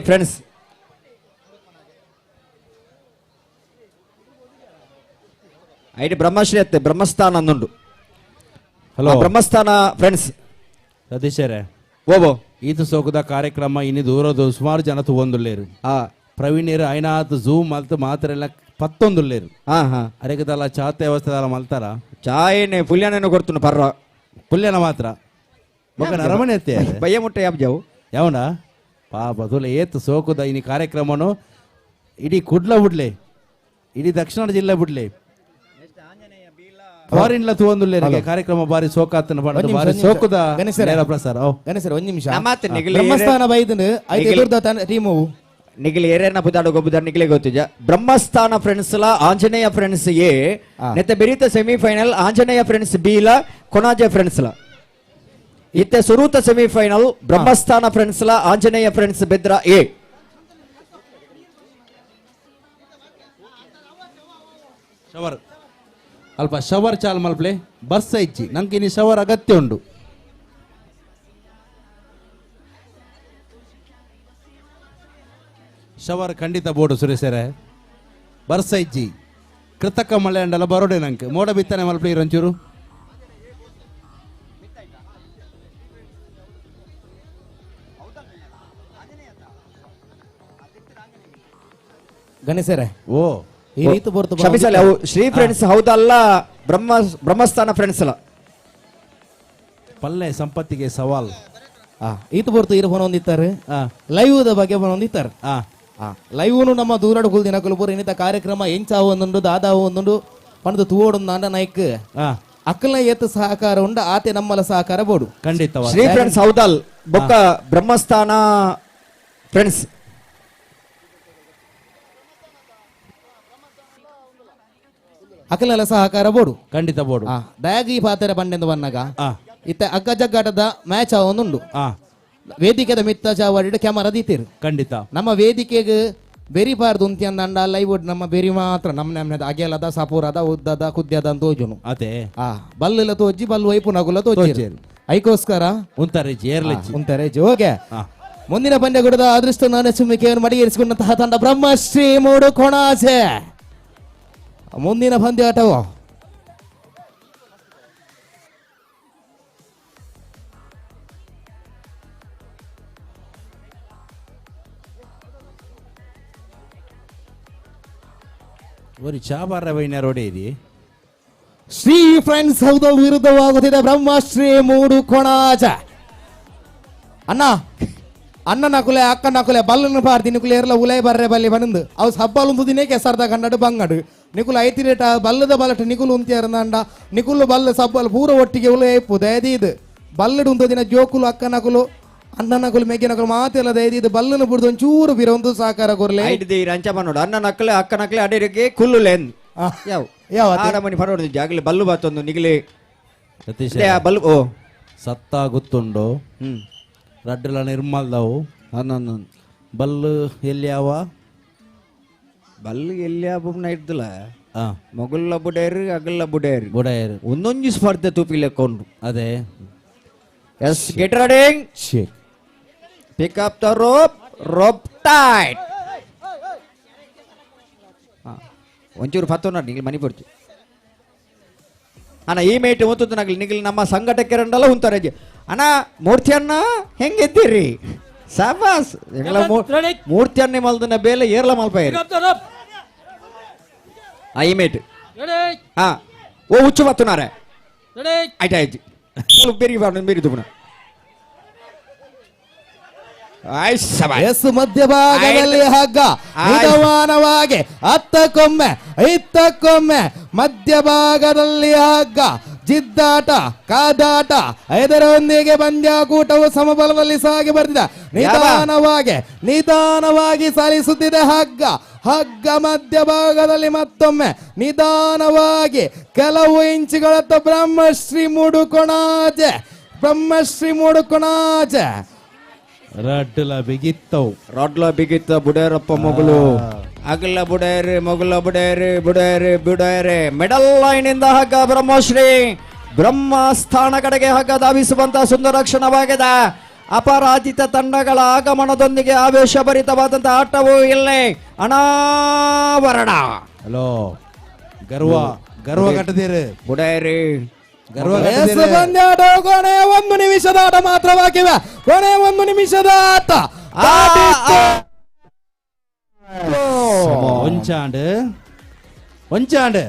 ಫ್ರೆಂಡ್ಸ್ ಐಟಿ ಬ್ರಹ್ಮಶ್ರೀ ಅತ್ತೆ ಬ್ರಹ್ಮಸ್ಥಾನ ಅನ್ನುಂಡು. ಹಲೋ ಬ್ರಹ್ಮಸ್ಥಾನ ಫ್ರೆಂಡ್ಸ್ ಸತೀಶರೇ ಓಬೋ ಇದು ಸೋಕುದ ಕಾರ್ಯಕ್ರಮ ಇನ್ನು ದೂರದು ಸುಮಾರು ಜನ ತಗೊಂದುಲ್ಲೇರು. ಪ್ರವೀಣ್ಯರು ಐನಾತ್ ಝೂಮ್ ಮಲ್ತು ಮಾತ್ರ ಎಲ್ಲ 11 ಅರೆಗದಲ್ಲ ಚಾತೆ ವ್ಯವಸ್ಥೆ ಮಲ್ತಾರ ಚಾಯೇನೆ ಪುಲ್ಯನೇನು ಕೊಡ್ತು ಪರ್ರ ಪುಲ್ಯನ ಮಾತ್ರ ಮಗನ ಅರಮನೆ ಎತ್ತೆ ಬಯ್ಯ ಮುಟ್ಟ ಯಾವ್ ಜಾವು ಯಾವನ ಪಾಪ ತುಲೆ ಏತ್ ಸೋಕುದ ಇನಿ ಕಾರ್ಯಕ್ರಮನು ಇಡೀ ಕುಡ್ಲ ಬಿಡ್ಲೆ ಇಡೀ ದಕ್ಷಿಣ ಜಿಲ್ಲೆ ಬಿಡ್ಲೆ ಫಾರಿನ್ಲ ತಗೊಂದುಲ್ಲೆ ಕಾರ್ಯಕ್ರಮ ಬಾರಿ ಸೋಕಾತನ ಬಾರಿ ಬಾರಿ ಸೋಕುದ ನೇರ ಪ್ರಸಾರ ಗಣೇಶರ ಒಂದು ನಿಮಿಷ ಬ್ರಹ್ಮಸ್ಥಾನ ಬೈದನು ಐತೆ ಎದುರ್ದ ಟೀಮು ನಿಗಲಿ ಏರೇನ ಬುದಾಡು ಗೊಬ್ಬುದಾರ ನಿಗಲೇ ಗೊತ್ತಿಜ ಬ್ರಹ್ಮಸ್ಥಾನ ಫ್ರೆಂಡ್ಸ್ ಲ ಆಂಜನೇಯ ಫ್ರೆಂಡ್ಸ್ ಎ ನೆತ್ತ ಬೆರಿತ ಸೆಮಿಫೈನಲ್ ಆಂಜನೇಯ ಫ್ರೆಂಡ್ಸ್ ಬಿ ಲ ಕೊನಾಜೆ ಫ್ರೆಂಡ್ಸ್ ಲ ಇತ್ತೆ ಸುರೂತ ಸೆಮಿಫೈನಲ್ ಬ್ರಹ್ಮಸ್ಥಾನ ಫ್ರೆಂಡ್ಸ್ ಲ Anjaneya friends Bedra A shower ಅಲ್ಪ ಶವರ್ ಚಾಲ್ ಮಲ್ಪ್ಲೆ ಬರ್ಸ ಇಚ್ಚಿ ನಂಗೆ ಇನಿ ಶವರ್ ಅಗತ್ಯ ಉಂಡು. ಶವರ್ ಖಂಡಿತ ಬೋಡು ಸುರೇಶರೇ ಬರ್ಸ ಇಜ್ಜಿ ಕೃತಕ ಮಳೆ ಅಂಡಲ್ಲ ಬರೋಡೆ ನಂಗೆ ಮೋಡ ಬಿತ್ತಾನೆ ಮಲ್ಪ್ಲೆ ಇರಂಚೂರು ಗಣೇಶರೇ ಓ ಈ ರೀತಿ ಬರ್ತು ಕ್ಷಮಿಸಲಿ ಅವು ಶ್ರೀ ಫ್ರೆಂಡ್ಸ್ ಹೌದಲ್ಲ ಬ್ರಹ್ಮಸ್ಥಾನ ಫ್ರೆಂಡ್ಸ್ ಲ ಪಲ್ಲೆ ಸಂಪತ್ತಿಗೆ ಸವಾಲ್ ಈತ ಬರ್ತು ಇರು ಫೋನ್ ಹೊಂದಿತ್ತಾರೆ ಲೈವ್ ದ ಬಗ್ಗೆ ಫೋನ್ ಹೊಂದಿತ್ತಾರೆ ಲೈವ್ನು ನಮ್ಮ ದೂರಾಡು ಕುಲ್ದಿನ ಕುಲಪುರ ಇನ್ನಿತ ಕಾರ್ಯಕ್ರಮ ಎಂಚಾವು ಒಂದೊಂದು ದಾದಾವು ಒಂದೊಂದು ಪಣದು ತೂವೊಂದು ಅಂಡ ನಾಯ್ಕ್ ಅಕ್ಕಲ ಏತ್ ಸಹಕಾರ ಉಂಡ ಆತೆ ನಮ್ಮಲ ಸಹಕಾರ ಬೋಡು ಖಂಡಿತ ಶ್ರೀ ಫ್ರೆಂಡ್ಸ್ ಹೌದಲ್ ಬೊಕ್ಕ ಬ್ರಹ್ಮಸ್ಥಾನ ಫ್ರೆಂಡ್ಸ್ ಅಕ್ಕಲ ಸಹಕಾರ ಬೋಡು ಖಂಡಿತ ಬೋಡು ದಯಾಗಿ ಪಾತ್ರ ಬಂಡೆಂದು ಬನ್ನಾಗ ಇತ್ತ ಅಗ್ಗ ಜಗ್ಗಾಟದ ಮ್ಯಾಚ್ ಒಂದುಂಡು ವೇದಿಕೆದ ಮಿತ್ತ ಚಾವಾಡಿ ಕ್ಯಾಮರಾ ದೀತಿರು ಖಂಡಿತ ನಮ್ಮ ವೇದಿಕೆಗೆ ಬೆರಿಬಾರ್ದು ಅಂದ ಲೈವ್ ನಮ್ಮ ಬೆರಿ ಮಾತ್ರ ನಮ್ಮ ಅಗೆಲದ ಸಪೂರದ ಉದ್ದದ ಕುದ್ಯದ ಅಂತ ತೋಜುನು ಅದೇ ಬಲ್ಲ ತೋಜಿ ಬಲ್ಲು ವೈಪು ನಗುಲ ತೋಜಿ ಐಕೋಸ್ಕರ ಉಂತಾರೆ ಓಕೆ ಮುಂದಿನ ಪಂದ್ಯಗೂಡದ ಅದೃಷ್ಟ ನಾನೇ ಸುಮ್ಮಿಕೆಯನ್ನು ಮಡಿಗೇರಿಸಿಕೊಂಡಂತಹ ತಂಡ ಬ್ರಹ್ಮಶ್ರೀ ಮೂಡು ಕೊಣಾಸೆ ಮುಂದಿನ ಪಂದ್ಯಾಟವು ஒரு ಚಾಬಾರ ವೈನ್ಯರೋಡೆ ಇದೆ ಶ್ರೀ ಫ್ರೆಂಡ್ಸ್ ಹೌದು ವಿರುದ್ಧವಾಗುತ್ತಿದೆ ಬ್ರಹ್ಮಶ್ರೀ ಮೂಡು ಕೊಣಾಜ ಅಣ್ಣ ಅಣ್ಣನ ಕುಲೆ ಅಕ್ಕನ ಕುಲೆ ಬಲ್ಲನ ಪಾರ್ತಿ ನಿಕುಲೆ ಎರಲ ಉಲೈ ಬರ್ರೆ ಬಲ್ಲಿ ಬಂದು ಅವು ಸಬ್ಬಲು ದಿನೇ ಕೆಸರ್ದ ಕಂಡಡು ಬಂಗಡು ನಿಕುಲು ಐತಿರೇಟ ಬಲ್ಲದ ಬಲಟ ನಿಕುಲು ಉಂತಿಯರಂದ ನಿಕುಲು ಬಲ್ಲ ಸಬ್ಬಲು ಪೂರ ಒಟ್ಟಿಗೆ ಉಲೆ ಇಪ್ಪು ದಯದಿ ಇದು ಬಲ್ಲಡು ಉಂತ ದಿನ ಜೋಕುಲು ಅಕ್ಕನಕುಲು ಅನ್ನ ನಕುಲು ಮೆಗ್ಗೆ ನಕುಲು ಮಾತೆಲ್ಲ ಇದು ಬಲ್ಲನ ಬುಡ್ದು ಒಂಚೂರು ಬಿರ ಒಂದು ಸಾಕಾರ ಕೊರ್ಲೆ ಐಡ್ದಿ ರಂಚ ನೋಡು ಅನ್ನ ನಕ್ಕಲೆ ಅಕ್ಕ ನಕ್ಕಲೆ ಅಡಿರಿಗೆ ಕುಲ್ಲು ಲೇನ್ ಯಾವ ಯಾವ ಆಡಮನಿ ಪರೋಡು ಜಾಗಲಿ ಬಲ್ಲು ಬಾತೊಂದು ನಿಗಲಿ ಸತೀಶ್ ಬಲ್ಲು ಓ ಸತ್ತ ಗೊತ್ತುಂಡು ರಡ್ಡಲ ನಿರ್ಮಲ್ದವು ಬಲ್ಲು ಎಲ್ಲಿ ಯಾವ ಬಲ್ಲು ಎಲ್ಲಿ ಹಬ್ಬನ ಇರ್ದಿಲ್ಲ ಮೊಗಲ್ಲ ಬುಡೇರು ಅಗಲ್ಲ ಬುಡೇರು ಬುಡೇರು ಒಂದೊಂದು ಸ್ಪರ್ಧೆ ತೂಪಿಲೆಕ್ಕೊಂಡು ಅದೇ ಎಸ್ get ready pick up the rope tight ಒಂಚೂರು ಪತ್ತೋನ ನಿಗಲಿ ಮನಿ ಪಡ್ತು ಅಣ್ಣ ಈ ಮೇಟ್ ಓದ್ತು ನಗಲಿ ನಿಗಲಿ ನಮ್ಮ ಸಂಘಟಕ್ಕೆ ರಂಡಲ್ಲ ಉಂತಾರೆ ಅಣ್ಣ ಮೂರ್ತಿ ಅಣ್ಣ ಹೆಂಗಿದ್ದೀರಿ ಸಾಬಾಸ್ ಮೂರ್ತಿ ಅಣ್ಣ ಮಲ್ದನ ಬೇಲೆ ಏರ್ಲ ಮಲ್ಪ ಈ ಮೇಟ್ ಹಾ ಓ ಹುಚ್ಚು ಪತ್ತುನಾರೆ ಆಯ್ತಾಯ್ತು ಬೇರೆ ಬೇರೆ ತುಪ್ಪನ ಎಸ್ ಮಧ್ಯಭಾಗದಲ್ಲಿ ಹಗ್ಗ ನಿಧಾನವಾಗಿ ಹತ್ತಕ್ಕೊಮ್ಮೆ ಇತ್ತಕ್ಕೊಮ್ಮೆ ಮಧ್ಯಭಾಗದಲ್ಲಿ ಹಗ್ಗ ಜಿದ್ದಾಟ ಕಾದಾಟ ಇದರೊಂದಿಗೆ ಪಂದ್ಯಾಕೂಟವು ಸಮಬಲದಲ್ಲಿ ಸಾಗಿ ಬರ್ತಿದೆ ನಿಧಾನವಾಗಿ ಸಾಲಿಸುತ್ತಿದೆ ಹಗ್ಗ ಹಗ್ಗ ಮಧ್ಯಭಾಗದಲ್ಲಿ ಮತ್ತೊಮ್ಮೆ ನಿಧಾನವಾಗಿ ಕೆಲವು ಇಂಚುಗಳತ್ತ ಬ್ರಹ್ಮಶ್ರೀ ಮೂಡುಕೊಣಾಜೆ ರಡ್ಲ ಬಿಗಿತ್ತ ಬುಡೇರಪ್ಪ ಮೊಗಲು ಅಗಲ ಬುಡೇರಿ ಮೊಗಲ ಬುಡೇರಿ ಮೆಡಲ್ ಲೈನ್ ಇಂದ ಹಗ್ಗ ಬ್ರಹ್ಮಸ್ಥಾನ ಕಡೆಗೆ ಹಗ್ಗ ಧಾವಿಸುವಂತಹ ಸುಂದರ ಕ್ಷಣವಾಗಿದೆ ಅಪರಾಜಿತ ತಂಡಗಳ ಆಗಮನದೊಂದಿಗೆ ಆವೇಶಭರಿತವಾದಂತಹ ಆಟವು ಇಲ್ಲೇ ಅನಾವರಣ ಹಲೋ ಗರ್ವ ಕಟ್ಟದಿರಿ ಬುಡೇರಿ ಕೊನೆ 1 ನಿಮಿಷದ ಆಟ ಮಾತ್ರವಾಗಿವೆ ಕೊನೆ 1 ನಿಮಿಷದ ಆಟ ಒಂಚಾಂಡ್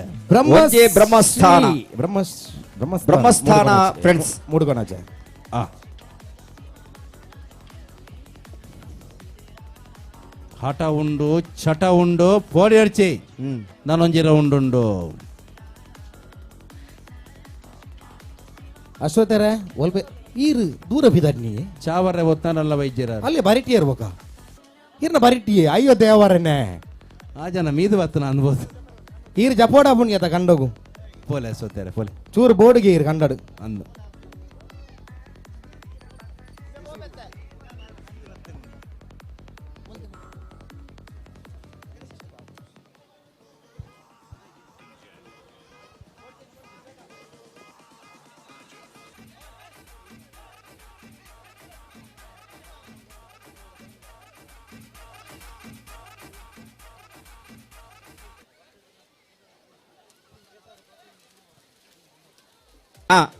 ಬ್ರಹ್ಮಸ್ಥಾನ ಫ್ರೆಂಡ್ಸ್ ಮೂಡುಕೊಣಾಜ ಹಠ ಉಂಡು ಚಟ ಉಂಡು ಪೋಡಿ ಅಡ್ಚಿ ನಾನೊಂಜಿರ ಉಂಡು ಅಶ್ವತ್ಥರ ಒಲ್ಪೆ ಈರು ದೂರ ಬಿದ್ದಾಡ್ನಿ ಚಾವರ್ರೆ ಒತ್ತಾನಲ್ಲ ವೈದ್ಯರ ಅಲ್ಲಿ ಬರಿಟಿ ಇರ್ಬೇಕ ಇರ್ನ ಬರಿಟಿ ಅಯ್ಯೋ ದೇವರನ್ನೇ ಆ ಜನ ಮೀದು ಬತ್ತನ ಅನ್ಬೋದು ಈರು ಜಪೋಡ ಪುಣ್ಯತ ಕಂಡೋಗು ಪೋಲೆ ಅಶ್ವತ್ಥರ ಪೋಲೆ ಚೂರು ಬೋರ್ಡ್ಗೆ ಈರು ಕಂಡಡು ಅಂದು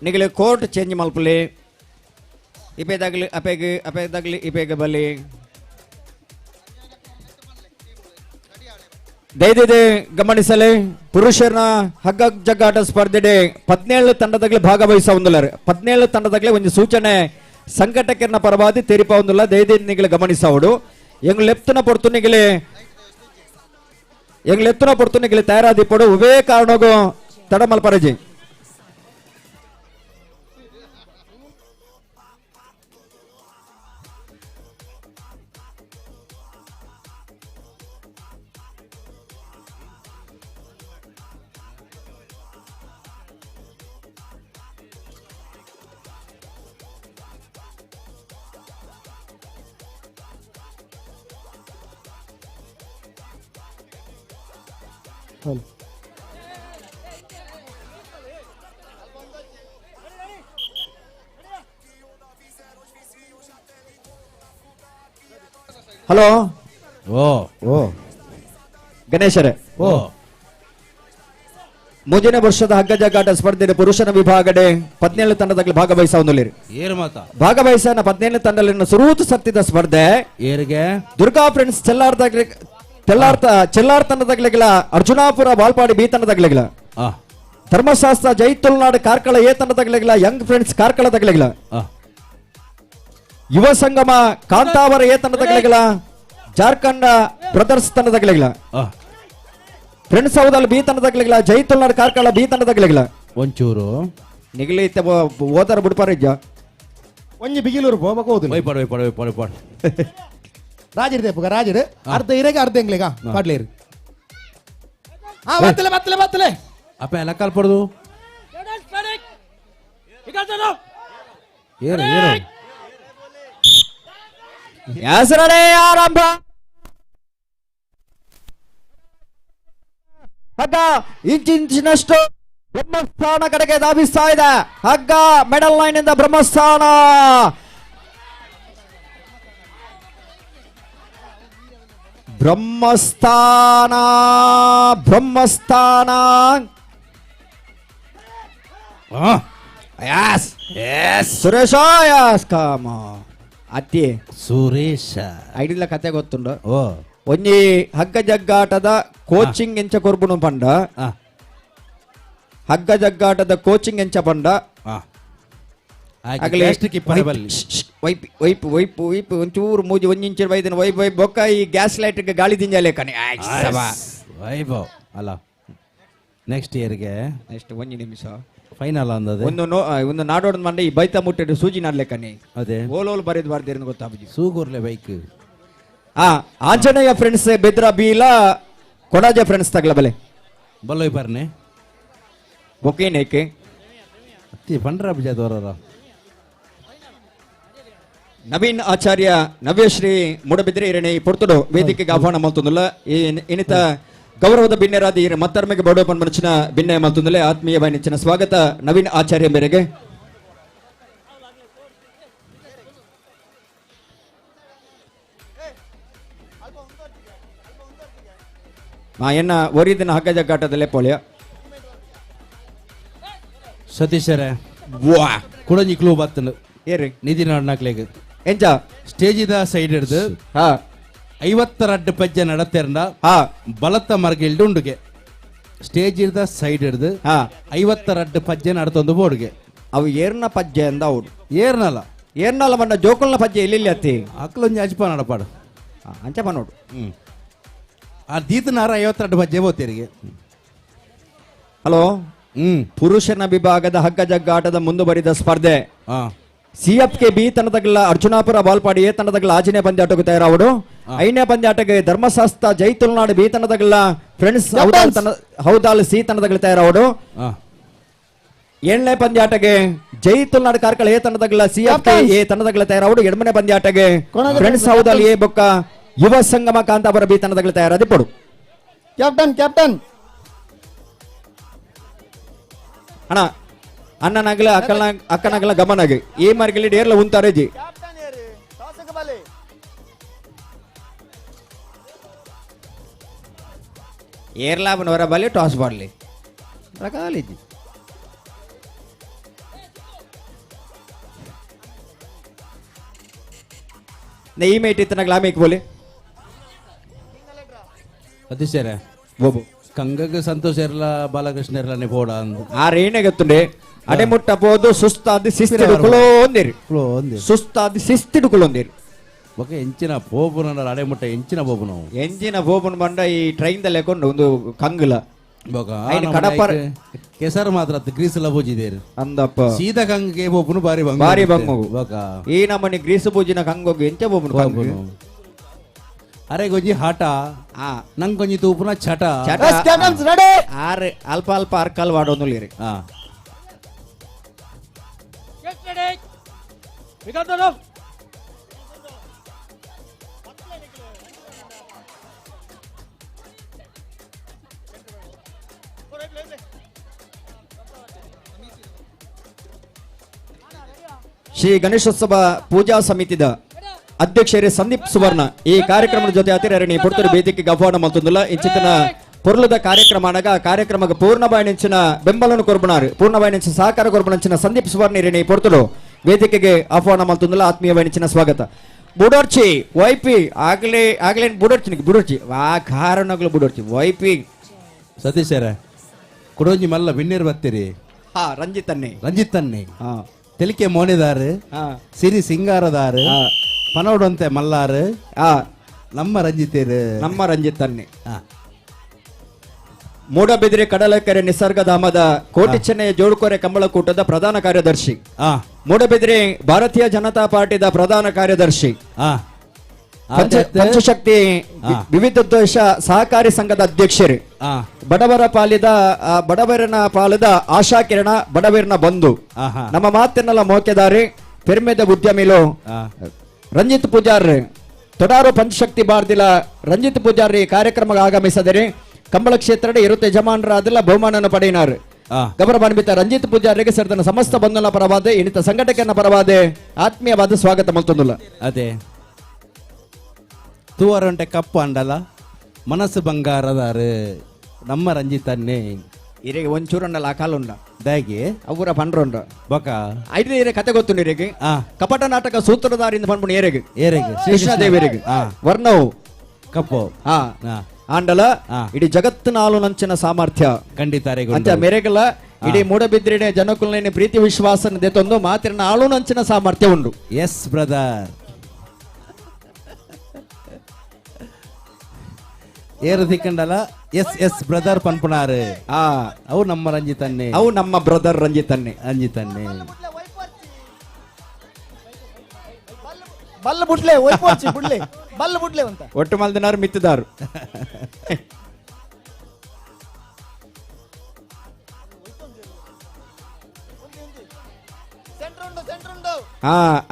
ನಿಗಲಿ ಕೋರ್ಟ್ ಚೇಂಜ್ ಮಲ್ಪಲಿ ಇಪೇದಾಗ್ಲಿ ಇಪೇಗ ಬಲಿ ದಯದಿದೆ ಗಮನಿಸಲಿ ಪುರುಷರ ಹಗ್ಗ ಜಗ್ಗಾಟ ಸ್ಪರ್ಧೆ 17 ತಂಡದಾಗಲಿ ಭಾಗವಹಿಸ ಹೊಂದಲಾರೆ 17 ತಂಡದಾಗಲಿ ಒಂದು ಸೂಚನೆ ಸಂಘಟಕರನ್ನ ಪರವಾದಿ ತೆರಿಪ ಹೊಂದಿಲ್ಲ ದಯದಿದೆ ನಿಗಲಿ ಗಮನಿಸವಡು ಎಂಗ್ ಲೆಫ್ಟ್ನ ಪೊರ್ತು ನಿಗಲಿ ತಯಾರಾದಿ ಪಡು ಉವೇ ಕಾರಣಗೂ ತಡ ಮಲ್ಪರಜಿ ಹಲೋ ಗಣೇಶರೇ ಮುಂದಿನ ವರ್ಷದ ಹಗ್ಗ ಜಗ್ಗಾಟ ಸ್ಪರ್ಧೆ ಪುರುಷನ ವಿಭಾಗಡೆ 17 ತಂಡದಲ್ಲಿ ಭಾಗವಹಿಸ ಹೊಂದಲಿರಿ ಭಾಗವಹಿಸನ 17 ತಂಡಲಿನ ಸುರೂತು ಸತ್ತಿದ ಸ್ಪರ್ಧೆ ದುರ್ಗಾ ಫ್ರೆಂಡ್ಸ್ ಚೆಲ್ಲಾರ್ ತಂಡದಾಗಲಿಗಳ ಅರ್ಜುನಾಪುರ ಬಾಲ್ಪಾಡಿ ಬಿ ತಂಡದಾಗಲಿಗಳ ಧರ್ಮಶಾಸ್ತ್ರ ಜೈ ತುಳುನಾಡು ಕಾರ್ಕಳ ಎ ತಂಡದಾಗಲಿಗಳ ಯಂಗ್ ಫ್ರೆಂಡ್ಸ್ ಕಾರ್ಕಳದಾಗಲಿಗಳ ಯುವ ಸಂಗಮ ಕಾಂತಾವರ ಎ ತಂಡದಾಗಲಿಗಳ ಜಾರ್ಖಂಡ್ ಬ್ರದರ್ಸ್ ತಂಡದಾಗಲಿಗಳ ಫ್ರೆಂಡ್ಸ್ ಹೌದಲ್ಲ ಬಿ ತಂಡದಾಗಲಿಗಳ ಜೈ ತುಳುನಾಡು ಕಾರ್ಕಳ ಬಿ ತಂಡದಾಗಲಿಗಳ ಒಂಚೂರು ನಿಗಲಿ ಓದಾರ ಬಿಡ್ಪಾರ ಒಂಜಿ ಬಿಗಿಲೂರು ಹೋಗಬೇಕು ಹೋದು ಒಯ್ಪಾಡು ರಾಜರು ಪುಗ ರಾಜರು ಅರ್ಧ ಇರೆಗೆ ಅರ್ಧ ಎಂಗ್ಲೆಗ ಪಾಡ್ಲೇರು ಬತ್ತಲೆ ಅಪ್ಪ ಎಲ್ಲ ಕಾಲ್ಪಡ್ದು ಏರು ಹೆಸರಡೆ ಆರಂಭ. ಹಗ್ಗ ಇಂಚಿನಷ್ಟು ಬ್ರಹ್ಮಸ್ಥಾನ ಕಡೆಗೆ ಧಾವಿಸ್ತಾ ಇದೆ. ಹಗ್ಗ ಮೆಡಲ್ ಲೈನ್ ಇಂದ ಬ್ರಹ್ಮಸ್ಥಾನ. ಬ್ರಹ್ಮಸ್ಥಾನ ಸುರೇಶ ಕಾಮ ಅತ್ತಿ ಸುರೇಶ ಐಡಿಲ್ಲ ಕತೆ ಗೊತ್ತುಂಡು. ಓ ಒಂಜಿ ಹಗ್ಗ ಜಗ್ಗಾಟದ ಕೋಚಿಂಗ್ ಎಂಚ ಕೊರ್ಬುನು ಪಂಡ. ಹಗ್ಗ ಜಗ್ಗಾಟದ ಕೋಚಿಂಗ್ ಎಂಚ ಪಂಡ. ವೈಪ್ ಒಂಚೂರು ಮೂಜಿ ಒಂಜಿಂಚ ವೈದಿನ ವೈಪ್ ಬೊಕ್ಕ ಈ ಗ್ಯಾಸ್ ಲೈಟ್ ಗಾಳಿ ದಿಂಜಾಲೆ ಕಣಿ ವೈಭವ್ ಅಲ್ಲ. ನೆಕ್ಸ್ಟ್ ಇಯರ್ಗೆ ನೆಕ್ಸ್ಟ್ ಒಂಜಿ ನಿಮಿಷ ಫೈನಲ್ ಅಂದದೆ ಒಂದು ನಾಡೋಡ್ ಮಂಡೆ ಈ ಬೈತ ಮುಟ್ಟಿಟ್ಟು ಸೂಜಿ ನಾಡ್ಲೆ ಕಣಿ ಅದೇ ಓಲೋಲ್ ಬರೆದು ಬಾರ್ದೇನು ಗೊತ್ತಾಬುಜಿ ಸೂಗೂರ್ಲೆ bike. Anjaneya friends Bedra ಬೀಲ ಕೊಡಾಜ friends ತಗಲ ಬಲೆ ಬಲ್ಲೋಯ್ ಬರ್ನೆ ಬೊಕೇನೇಕೆ ಅತ್ತಿ ಪಂಡ್ರ ಬಿಜಾದವರ ನವೀನ್ ಆಚಾರ್ಯ ನವ್ಯಶ್ರೀ ಮುಡಬಿದ್ರೆ ಇರಣಿ ಪೊರ್ತುಡು ವೇದಿಕೆಗೆ ಆಹ್ವಾನ ಮಲ್ತೊಂದುಲ್ಲ ಇನ್ನಿತ ಗೌರವದ ಬಿನ್ನೆರಾದಿ ಮತ್ತರ್ಮೆಗೆ ಬಡೋಪನ್ ಮನಚಿನ ಬಿನ್ನೆ ಮಲ್ತೊಂದುಲೆ ಆತ್ಮೀಯವಾಗಿ ನೆಚ್ಚಿನ ಸ್ವಾಗತ ನವೀನ್ ಆಚಾರ್ಯ ಮೇರೆಗೆ. ಎನ್ನ ಒರಿದಿನ ಹಗ್ಗ ಜಗ್ಗಾಟದಲ್ಲೇ ಪೋಳಿಯ ಸತೀಶರೇ ಕುಡಂಜಿ ಕ್ಲೂ ಬತ್ತನು ಏರಿ ನಿಧಿ ನಾಡ್ನಾಕ್ಲೆಗ್ ಎಂಚ ಸ್ಟೇಜ್ ಇದ ಸೈಡ್ ಹಿಡ್ದು 52 ಪಜ್ಜೆ ನಡತೆರ್ನ ಬಲತ್ತ ಮರ್ಗಿಲ್ಡು ಉಂಡುಗೆ ಸ್ಟೇಜ್ ಇರ್ದ ಸೈಡ್ ಹಿಡ್ದು 52 ಪಜ್ಜೆ ನಡತೊಂದು ಬೋರ್ಡ್ಗೆ ಅವು ಏರ್ನ ಪಜ್ಜೆ ಅಂದ ಅವ್ರು ಏರ್ನಲ್ಲ ಮಂಡ ಜೋಕಲ್ನ ಪಜ್ಜೆ ಇಲ್ಲಿ ಅತ್ತಿ ಅಕ್ಲೊಂಜಿ ಅಜ್ಪ ನಡಪಾಡು ಅಂಚಪ್ಪ ನೋಡು. ಆ ದೀತನಾರ 52 ಪಜ್ಜೆ ಬೋತಿರಿಗೆ. ಹಲೋ ಪುರುಷನ ವಿಭಾಗದ ಹಗ್ಗ ಜಗ್ಗಾಟದ ಮುಂದುವರಿದ ಸ್ಪರ್ಧೆ ಸಿಎಫ್ಕೆ ಬಿ ತಂಡದಗಳ ಅರ್ಜುನಾಪುರ ಬಾಲ್ಪಾಡಿ ಎ ತಂಡದಗಳ ಆಜನೇ ಪಂದ್ಯಾಟಕ್ಕೆ ತಯಾರಾವಡು. 5ನೇ ಪಂದ್ಯಾಟಕ್ಕೆ ಧರ್ಮಶಾಸ್ತ್ರ ಜೈ ತುಳುನಾಡು ಬಿ ತಂಡದಗಳ ಫ್ರೆಂಡ್ಸ್ ಹೌದಾಲ್ ಸಿ ತಂಡದಗಳ ತಯಾರಾವಡು. 7ನೇ ಪಂದ್ಯಾಟಕ್ಕೆ ಜೈ ತುಳುನಾಡು ಕಾರ್ಕಳ ಎ ತಂಡದಗಳ ಸಿಎಫ್ಕೆ ಎ ತಂಡದಗಳ ತಯಾರಾವಡು. 8ನೇ ಪಂದ್ಯಾಟಕ್ಕೆ ಫ್ರೆಂಡ್ಸ್ ಹೌದಾಲ್ ಎ ಬೊಕ್ಕ ಯುವ ಸಂಗಮ ಕಾಂತಾಪುರ ಬಿ ತಂಡದಗಳ ತಯಾರಾದಿ ಪಡು. ಕ್ಯಾಪ್ಟನ್ ಅಣ್ಣ ಅಣ್ಣನಾಗಲ ಅಕ್ಕನಾಗಲ ಗಮನಾಗಿ ಈ ಮಾರ್ಗಲಿ ಡೇರ್ಲ ಉಂತಾರೆ ಜಿ ಏರ್ಲಾಬನವರ ಬಲ್ಲಿ ಟಾಸ್ ಬಾಡ್ಲಿ ರಕಾಲಿಜಿ ಈ ಮೇಟ್ ಇತ್ತನ ಗ್ಲಾಮೇಕ್ ಬೋಲೆ ಸತೀಶರೇ ಬೋಬು ಕಂಗಗ ಸಂತೋಷ ಇರಲ ಬಾಲಕೃಷ್ಣ ಇರಲನೆ ಪೋಡ ಅಂದು ಆ ರೇಣೆ ಗೊತ್ತುಂಡೆ ಅಡೆಮುಟ್ಟ ಪೋದು ಸುಸ್ತಾದಿ ಶಿಸ್ತಿಡುಕೊಳ್ಳೋಂದಿರಿ ಸುಸ್ತಾದಿ ಶಿಸ್ತಿಡುಕೊಳ್ಳೋಂದಿರಿ ಓಕೆ ಎಂಚಿನ ಪೋಪುನ ಅಡೆಮುಟ್ಟ ಎಂಚಿನ ಪೋಪು ನಾವು ಎಂಚಿನ ಪೋಪುನ ಬಂಡ ಈ ಟ್ರೈನ್ ದಲ್ಲಿ ಹಾಕೊಂಡು ಒಂದು ಕಂಗುಲ ಕಡಪರ ಕೆಸರು ಮಾತ್ರ ಗ್ರೀಸ್ ಎಲ್ಲ ಪೂಜಿದೇರು ಅಂದಪ್ಪ ಸೀದಾ ಕಂಗೆ ಪೋಪುನು ಬಾರಿ ಬಂಗು ಈ ನಮ್ಮನೆ ಗ್ರೀಸ್ ಪೂಜಿನ ಕಂಗೋಗಿ ಎಂಚ ಪೋಪುನು ಅರೆ ಗೊಂಜಿ ಹಾಟ ನಂಗೆ ಗೊಂಜಿ ತೂಪುನ ಚಟ ಆರೆ ಅಲ್ಪ ಅಲ್ಪ ಅರ್ಕಲ್ ವಾಡೋನು ರೀ ಶ್ರೀ ಗಣೇಶೋತ್ಸವ ಪೂಜಾ ಸಮಿತಿದ ಅಧ್ಯಕ್ಷರೇ ಸಂದೀಪ್ ಸುವರ್ಣ ಈ ಕಾರ್ಯಕ್ರಮದ ಜೊತೆ ಹತ್ತಿರರಣಿ ಪುರ್ತೂರು ವೇದಿಕೆಗೆ ಆಹ್ವಾನ ಮಲ್ತೊಂದುಲ್ಲ ಇಂಚಿತನ ಪೊರ್ಲದ ಕಾರ್ಯಕ್ರಮ అనగా ಕಾರ್ಯಕ್ರಮಕ್ಕೆ ಪೂರ್ಣಬಾಯಿನಿಂಚಿನ ಬೆಂಬಲವನ್ನು ಕೊರ್ಬುನಾರು ಪೂರ್ಣಬಾಯಿನಿಂಚಿನ ಸಹಕಾರ ಕೊರ್ಬುನಂಚಿನ ಸಂದೀಪ್ ಸುವರ್ಣ ಇರಣಿ ಪೊರ್ತೂರು ವೇದಿಕೆಗೆ ಆಹ್ವಾನ ಮಲ್ತೊಂದುಲ್ಲ ಆತ್ಮೀಯವಾಯಿನಿಂಚಿನ ಸ್ವಾಗತ. ಬುಡೋರ್ಚಿ ವೈಪಿ ಆಗ್ಲೇ ಬುಡೋರ್ಚಿ ಆ ಕಾರಣಗಳು ಬುಡೋರ್ಚಿ ವೈಪಿ ಸತೀಶರೇ ಕುಡೋಂಜಿ ಮಲ್ಲ ಬಿನ್ನೇರು ಬತ್ತೀರಿ ರಂಜಿತನ್ನೇ ತೆಲಿಕೆ ಮೋನಿದಾರು ಸಿರಿ ಸಿಂಗಾರದಾರು ಪನೋಡಂತೆ ಮಲ್ಲಾರು ನಮ್ಮ ರಂಜಿತೇರು ನಮ್ಮ ರಂಜಿತನ್ನೇ ಮೂಡಬಿದಿರೆ ಕಡಲಕೆರೆ ನಿಸರ್ಗಧಾಮದ ಕೋಟಿ ಚೆನ್ನಯ ಜೋಡುಕೊರೆ ಕಂಬಳಕೂಟದ ಪ್ರಧಾನ ಕಾರ್ಯದರ್ಶಿ, ಮೂಡಬಿದಿರೆ ಭಾರತೀಯ ಜನತಾ ಪಾರ್ಟಿದ ಪ್ರಧಾನ ಕಾರ್ಯದರ್ಶಿ, ಪಂಚಶಕ್ತಿ ವಿವಿಧೋದ್ದೇಶ ಸಹಕಾರಿ ಸಂಘದ ಅಧ್ಯಕ್ಷರು, ಬಡವರನ ಪಾಲದ ಆಶಾ ಕಿರಣ ಬಡವರಿನ ಬಂಧು, ನಮ್ಮ ಮಾತಿನೆಲ್ಲ ಮೋಕೆದಾರಿ ಪೆರ್ಮೆದ ಉದ್ಯಮಿಲು ರಂಜಿತ್ ಪೂಜಾರಿ ತೊಡಾರು ಪಂಚಶಕ್ತಿ ಬಾರ್ದಿಲ ರಂಜಿತ್ ಪೂಜಾರಿ ಕಾರ್ಯಕ್ರಮಕ್ಕೆ ಆಗಮಿಸಿದರೆ ಕಂಬಳ ಕ್ಷೇತ್ರದ 20 ಯಜಮಾನರಾದಲ್ಲ ಬಹುಮಾನವನ್ನು ಪಡೆಯಿನಾರು. ಗೌರವ ಅನ್ವಿತ ರಂಜಿತ್ ಪೂಜಾರಿಗೆ ಸೇರಿದ ಸಮಸ್ತ ಬಂಧುಗಳ ಪರವಾದ ಇಣಿತ ಸಂಘಟಕನ ಪರವಾದ ಆತ್ಮೀಯವಾದ ಸ್ವಾಗತ ಮಲ್ತೊಂದುಲ್ಲ. ಅದೇ ತೂವರಂಟೆ ಕಪ್ಪು ಅಂಡಲ ಮನಸ್ಸು ಬಂಗಾರದಾರು ನಮ್ಮ ರಂಜಿತನ್ನೇ ಇರಿಗೆ ಒಂಚೂರನ್ನಲ್ಲ ಆ ಕಾಲುಂಡ ದಾಗಿ ಅವರ ಪಂಡ್ರೊಂಡ ಬಕ ಐದು ಏರೆ ಕತೆ ಗೊತ್ತು ನೀರಿಗೆ ಕಪಟ ನಾಟಕ ಸೂತ್ರಧಾರಿಂದ ಪಂಡ್ಬುಣ ಏರೆಗೆ ಏರೆಗೆ ಕೃಷ್ಣದೇವರಿಗೆ ವರ್ಣವು ಕಪ್ಪು ಆಂಡಲ ಇಡೀ ಜಗತ್ತಿನ ಆಲು ನಂಚಿನ ಸಾಮರ್ಥ್ಯ ಖಂಡಿತ ಅಂತ ಮೇರೆಗಲ್ಲ ಇಡೀ ಮೂಡಬಿದ್ರಿನ ಜನಕುಲನೆ ಪ್ರೀತಿ ವಿಶ್ವಾಸನ ದೆತ್ತೊಂದು ಮಾತಿನ ಆಳು ನಂಚಿನ ಸಾಮರ್ಥ್ಯ ಉಂಟು. ಎಸ್ ಬ್ರದರ್ ಏರು ತಿಕ್ಕಂಡಲ ಎಸ್ ಬ್ರದರ್ ಪನ್ಪುಣಾರು ಅವು ನಮ್ಮ ರಂಜಿತನ್ನೇ, ಅವು ನಮ್ಮ ಬ್ರದರ್ ರಂಜಿತನ್ನೇ. ಬಲ್ಲ ಬುಡ್ಲೆ ಬುಡ್ಲೆ ಬಲ್ಲ ಬುಡ್ಲೆ ಅಂತ ಒಟ್ಟು ಮಲ್ದಿನಾರು ಮಿತ್ತಿದಾರು.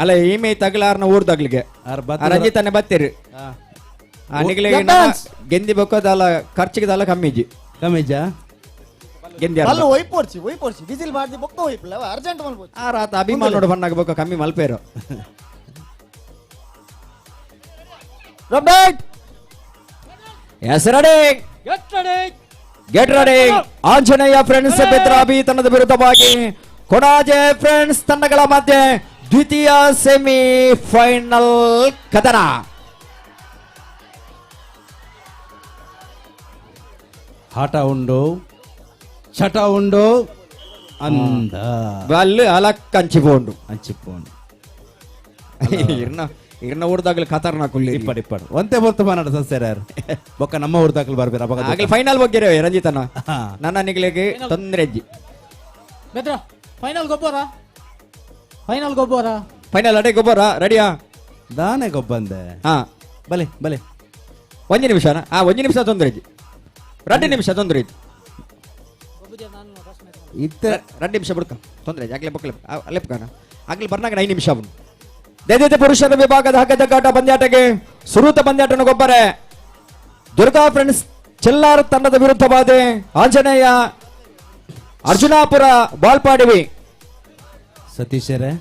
ಅಲ್ಲ ಈಮೆ ತಗಲಾರ್ನ ಊರ್ದಾಗ್ಲಿಗೆ ರಂಜಿತನ್ನೇ ಬತ್ತೀರಿ ಗೆಂದಿ ಬೊಕ್ಕದಲ್ಲ ಖರ್ಚಿಗೆದಲ್ಲ ಕಮ್ಮಿಜಿ ಗೆಂದಿ ವಿಸಿಲ್ ಮಾಡ್ದಿ ಬೊಕ್ಕ ಹೋಯ್ಪಲ್ಲ ಅರ್ಜೆಂಟ್ ಮಲ್ಬೋದು ಆ ರಾತ ಅಭಿಮಾನ ನೋಡು ಬಣ್ಣಾಗ ಬೊಕ್ಕ ಕಮ್ಮಿ ಮಲ್ಪೇರು. ಗೆಟ್ ರೆಡಿ ಆಂಜನೇಯ ಫ್ರೆಂಡ್ಸ್ ಬೆದ್ರಾಬಿ ತಂಡದ ವಿರುದ್ಧವಾಗಿ ಕೊಡಾಜೆ ಫ್ರೆಂಡ್ಸ್ ತಂಡಗಳ ಮಧ್ಯೆ ದ್ವಿತೀಯ ಸೆಮಿ ಫೈನಲ್ ಕದನ. ಆಟ ಉಂಡು ಚಟ ಉಂಡು ಅಂದ ಬಲ್ಲು ಅಲಕ್ ಹಂಚಿಪೋಂಡು ಇರ್ನ ಊರ್ದಾಗ್ಲಿ ಖತರ್ನಾಕ್ ಇಪ್ಪಡು ಒಂದೇ ಬರ್ತು ಮಾನಾಡ ಸಸ್ಯರಾರು ಬೊಕ್ಕ ನಮ್ಮ ಊರ್ದಾಗ್ಲಿ ಬರ್ಬೇರ ಆಗ್ಲಿ ಫೈನಲ್ ಬಗ್ಗೆ ರಂಜಿತನ ನನ್ನ ನಿಗ್ಲಿಗೆ ತೊಂದ್ರೆ ಅಜ್ಜಿ ಫೈನಲ್ ಗೊಬ್ಬರ ಫೈನಲ್ ಅಡೆ ಗೊಬ್ಬರ ರೆಡಿಯಾ ದಾನೆ ಗೊಬ್ಬಂದೆ ಬಲೆ ಬಲೆ ಒಂದು ನಿಮಿಷ ಒಂದು ನಿಮಿಷ ತೊಂದ್ರೆ ಅಜ್ಜಿ 2 ನಿಮಿಷ ತೊಂದ್ರೆ ಇತ್ತು 2 ನಿಮಿಷ ಬಿಡ್ಕ ತೊಂದ್ರೆ ಆಗ್ಲೇ ಬಕ್ಕಲೆ ಅಲ್ಲೆಪ್ಕಾನ ಆಗ್ಲಿ ಬರ್ನಾಗ 5 ನಿಮಿಷ ಅವನು ದೈತ್ಯ ಪುರುಷರ ವಿಭಾಗದ ಹಗ್ಗದ ಗಾಟ ಪಂದ್ಯಾಟಕ್ಕೆ ಸುರೂತ ಪಂದ್ಯಾಟನ ಗೊಬ್ಬರೆ ದುರ್ಗಾ ಫ್ರೆಂಡ್ಸ್ ಚೆಲ್ಲಾರ ತಂಡದ ವಿರುದ್ಧವಾದ ಆಂಜನೇಯ ಅರ್ಜುನಾಪುರ ಬಾಲ್ಪಾಡಿವಿ ಸತೀಶರೇ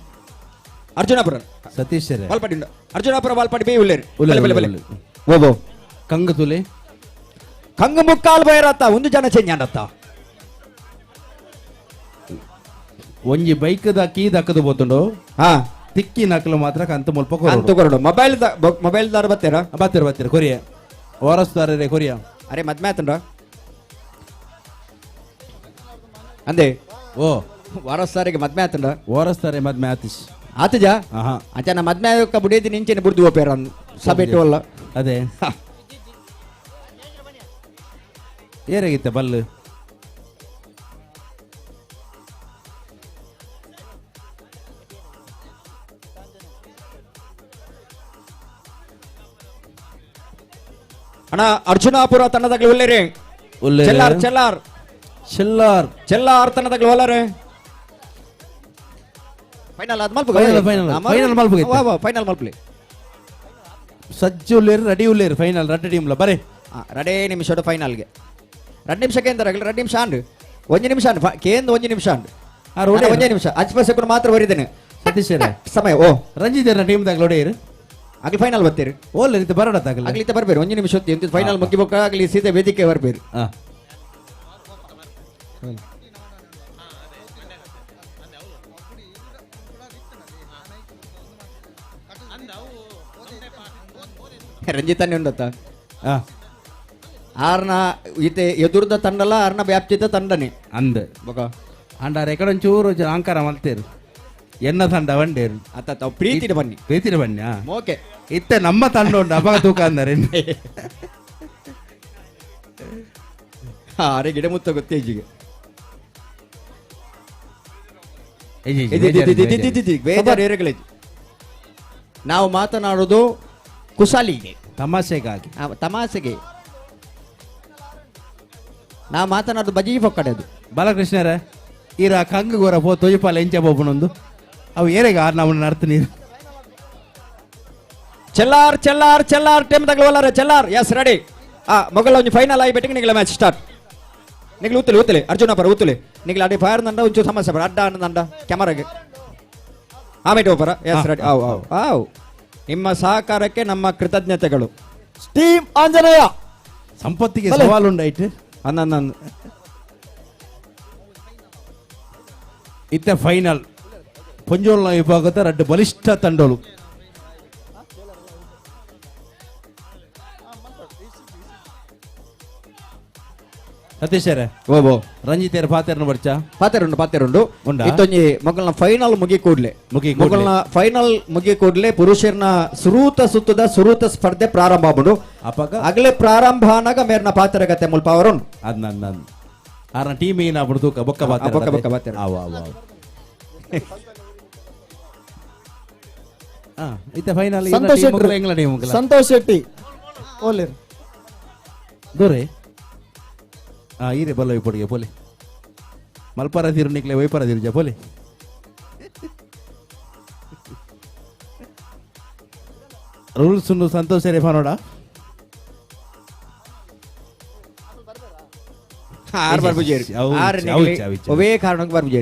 ಅರ್ಜುನಾಪುರ ಸತೀಶರೇ ಬಾಲ್ಪಾಡಿ ಅರ್ಜುನಾಪುರ ಬಾಲ್ಪಾಡಿ ಉಳ್ಳೇರು ಓಬೋ ಕಂಗು ತುಲೆ ಕಂಗು ಮುಕ್ಕಾಲ್ ಬೈರತ್ತ ಒಂದು ಜನ ಚೇಂಜ್ ಅಂಡತ್ತ ಒಂಜಿ ಬೈಕ್ ಕೀ ದಕ್ಕದು ಬೋತುಂಡು ತಿಕ್ಕಿ ನಕಲು ಮಾತ್ರ ಕಂತು ಮುಲ್ಪ ಕೊರಡು ಮೊಬೈಲ್ ದಾರ ಬತ್ತೀರಾ ಬತ್ತೀರ ಕೊರಿಯ ವಾರಸ್ದಾರೇ ಕೊರಿಯ ಅರೆ ಮದ್ಮೆ ಆತಂಡ ಅಂದೆ ಓ ವಾರಸ್ದಾರಿಗೆ ಮದ್ಮೆ ಆತಂಡ ವಾರಸ್ತಾರೆ ಮದ್ಮೆ ಆತಿಶ್ ಆತಜಾ ಅಚ್ಚ ನಾ ಮದ್ಮೆ ಬುಡಿಯದಿ ನಿಂಚೆನೆ ಬುಡ್ದು ಹೋಪೇರ ಸಬೆಟ್ಟು ಅಲ್ಲ ಅದೇ ಏರಾಗಿತ್ತೆ ಬಲ್ಲು ಅಣ್ಣ ಅರ್ಜುನಾಪುರ ತಂಡದಾಗ್ಲಿ ಒಳ್ಳೆರಿ ಚೆಲ್ಲಾರ್ ತಂಡದಾಗ್ಲಿ ಒಲ್ಲರೆ ಫೈನಲ್ ಫೈನಲ್ ಮಲ್ಪಲಿ ಸಜ್ಜು ಉಳ್ಳೇರು ರೆಡಿ ಉಳ್ಳೇರು ಫೈನಲ್ ರೆಡ್ ಟೀಮ್ಲ ಬರೇ ರೆಡೇ ನಿಮಿಷ ಫೈನಲ್ಗೆ 2 ನಿಮಿಷಕ್ಕೆ ಎಂತ 2 ನಿಮಿಷ ಅಂಡು 1 ನಿಮಿಷ ಅಂಡು ಕೇಂದ್ರ 1 ನಿಮಿಷ ಅಂಡು 1 ನಿಮಿಷ 5 ಸೆಕೆಂಡ್ ಮಾತ್ರ ಬರಿದ್ದೇನೆ ಸತೀಶರೇ ಸಮಯ ಓ ರಂಜಿತರ ಟೀಮ್ದಾಗ ಲೋಡೇರು ಆಗ್ಲಿ ಫೈನಲ್ ಬರ್ತೀರಿ ಓಲ್ಲ ರೀತಿ ಬರೋಡತ್ತಾಗಲ್ಲ ಆಗ್ಲಿ ಬರ್ಬೇರು 1 ನಿಮಿಷ ಹೊತ್ತಿ ಫೈನಲ್ ಮುಗಿಬೇಕಾಗ್ಲಿ ಸೀದಾ ವೇದಿಕೆ ಬರ್ಬೇರು ರಂಜಿತನ್ನೇ ಉಂಡತ್ತ ಆರ್ನ ಈತೆ ಎದುರ್ದ ತಂಡಲ್ಲ ಆರ್ನ ವ್ಯಾಪ್ತಿದ ತಂಡನೆ ಅಂದ ಬೊಕ ಅಂಡಾರ ಎಕಡೊಂಚೂರು ಆಂಕಾರ ಮಲ್ತೇರು ಎನ್ನ ತಂಡ ಬಂಡೇರು ಅತ್ತ ಪ್ರೀತಿನ ಬನ್ನಿ ಓಕೆ ಇತ್ತೆ ನಮ್ಮ ತಂಡ ಉಂಟು ಅಪಗ ತೂಕ ಅಂದರೆ ಅರೆ ಗಿಡ ಮುತ್ತ ಗೊತ್ತೇಜಿಗೆ ಬೇಜಾರು. ನಾವು ಮಾತನಾಡೋದು ಕುಶಾಲಿಗೆ, ತಮಾಷೆಗಾಗಿ. ತಮಾಷೆಗೆ ನಾವು ಮಾತನಾಡೋದು ಬಜಿ ಪೊಕ್ಕಡೆ ಅದು. ಬಾಲಕೃಷ್ಣರೇ ಈರ ಕಂಗ ಗೋರ ಪೋ ತೊಯ್ಪಾಲ ಎಂಚ ಬೋಪನೊಂದು ಅವು ಏರೆಗ ನಾವು ನಡ್ತ ನೀರು ಚೆಲ್ಲಾರ್ ಚೆಲ್ಲಾರ್ ಚೆಲ್ಲಾರ್ ಟೈಮ್ ತಗೊಳ್ಳಾರ ಚೆಲ್ಲಾರ್. Yes ready. ಮೊಗಲ ಒಂದು ಫೈನಲ್ ಆಗಿ ಬೆಟ್ಟಿಗೆ ನಿಗಲ ಮ್ಯಾಚ್ ಸ್ಟಾರ್ಟ್. ನಿಗಲು ಊತಲೆ ಊತಲೆ ಅರ್ಜುನ ಪರ ಊತಲೆ ನಿಗಲ ಅಡಿ ಫೈರ್ ನಂಡ ಒಂಚೂರು ಸಮಸ್ಯೆ ಬರ ಅಡ್ಡ ನಂಡ ಕ್ಯಾಮರಾಗೆ ಆಮೇಲೆ ಒಬ್ಬರ. Yes ready. ಆವ್ ನಿಮ್ಮ ಸಹಕಾರಕ್ಕೆ ನಮ್ಮ ಕೃತಜ್ಞತೆಗಳು. ಟೀಮ್ ಆಂಜನೇಯ ಸಂಪತ್ತಿಗೆ ಸವಾಲು ಉಂಟಾಯ್ತು. ಅನ್ನೊಂದು ಇತ್ತ ಫೈನಲ್ ಪಂಜೋಲ್ನ ವಿಭಾಗದ 2 ಬಲಿಷ್ಠ ತಂಡಗಳು. ಸತೀಶರೇ ಓ ರಂಜಿತೇರ್ ಪಾತೆರ್ನ ಬರ್ಚಾ ಪಾತೆರುಂಡು ಇತ್ತೊಂಜಿ ಮೊಗಲ್ನ ಫೈನಲ್ ಮುಗಿ ಕೂಡ್ಲೆ ಮೊಗಲ್ನ ಫೈನಲ್ ಮುಗಿ ಕೂಡ್ಲೆ ಪುರುಷರ್ನ ಸುರೂತ ಸ್ಪರ್ಧೆ ಪ್ರಾರಂಭ ಆಗ್ಬಿಡು ಅಗಲೇ ಪ್ರಾರಂಭ ಆನಾಗ ಮೇರ್ನ ಪಾತೆರಗತ್ತೆ ಮುಲ್ಪ ಅವರುಣ್ ಅದ್ ನನ್ನ ಆರ್ನ ಟೀಮ್ ಏನ ಆಗ್ಬಿಡ್ತು ಬೊಕ್ಕ ಪಾತೆರ ಇತ್ತ ಫೈನಲ್ ಸಂತೋಷ್ ಶೆಟ್ಟಿ ಓಲೆ ದೂರೇ ಈರೆ ಬಲ್ಲ ಇಪ್ಪಡಿಗೆ ಪೋಲೆ ಮಲ್ಪರ ತೀರು ನಿಕ್ಲೆ ವೈಪರ ತೀರ್ಜ ಪೋಲೆ ರೂಲ್ಸ್ ಸಂತೋಷ ರೇಫಾ ನೋಡ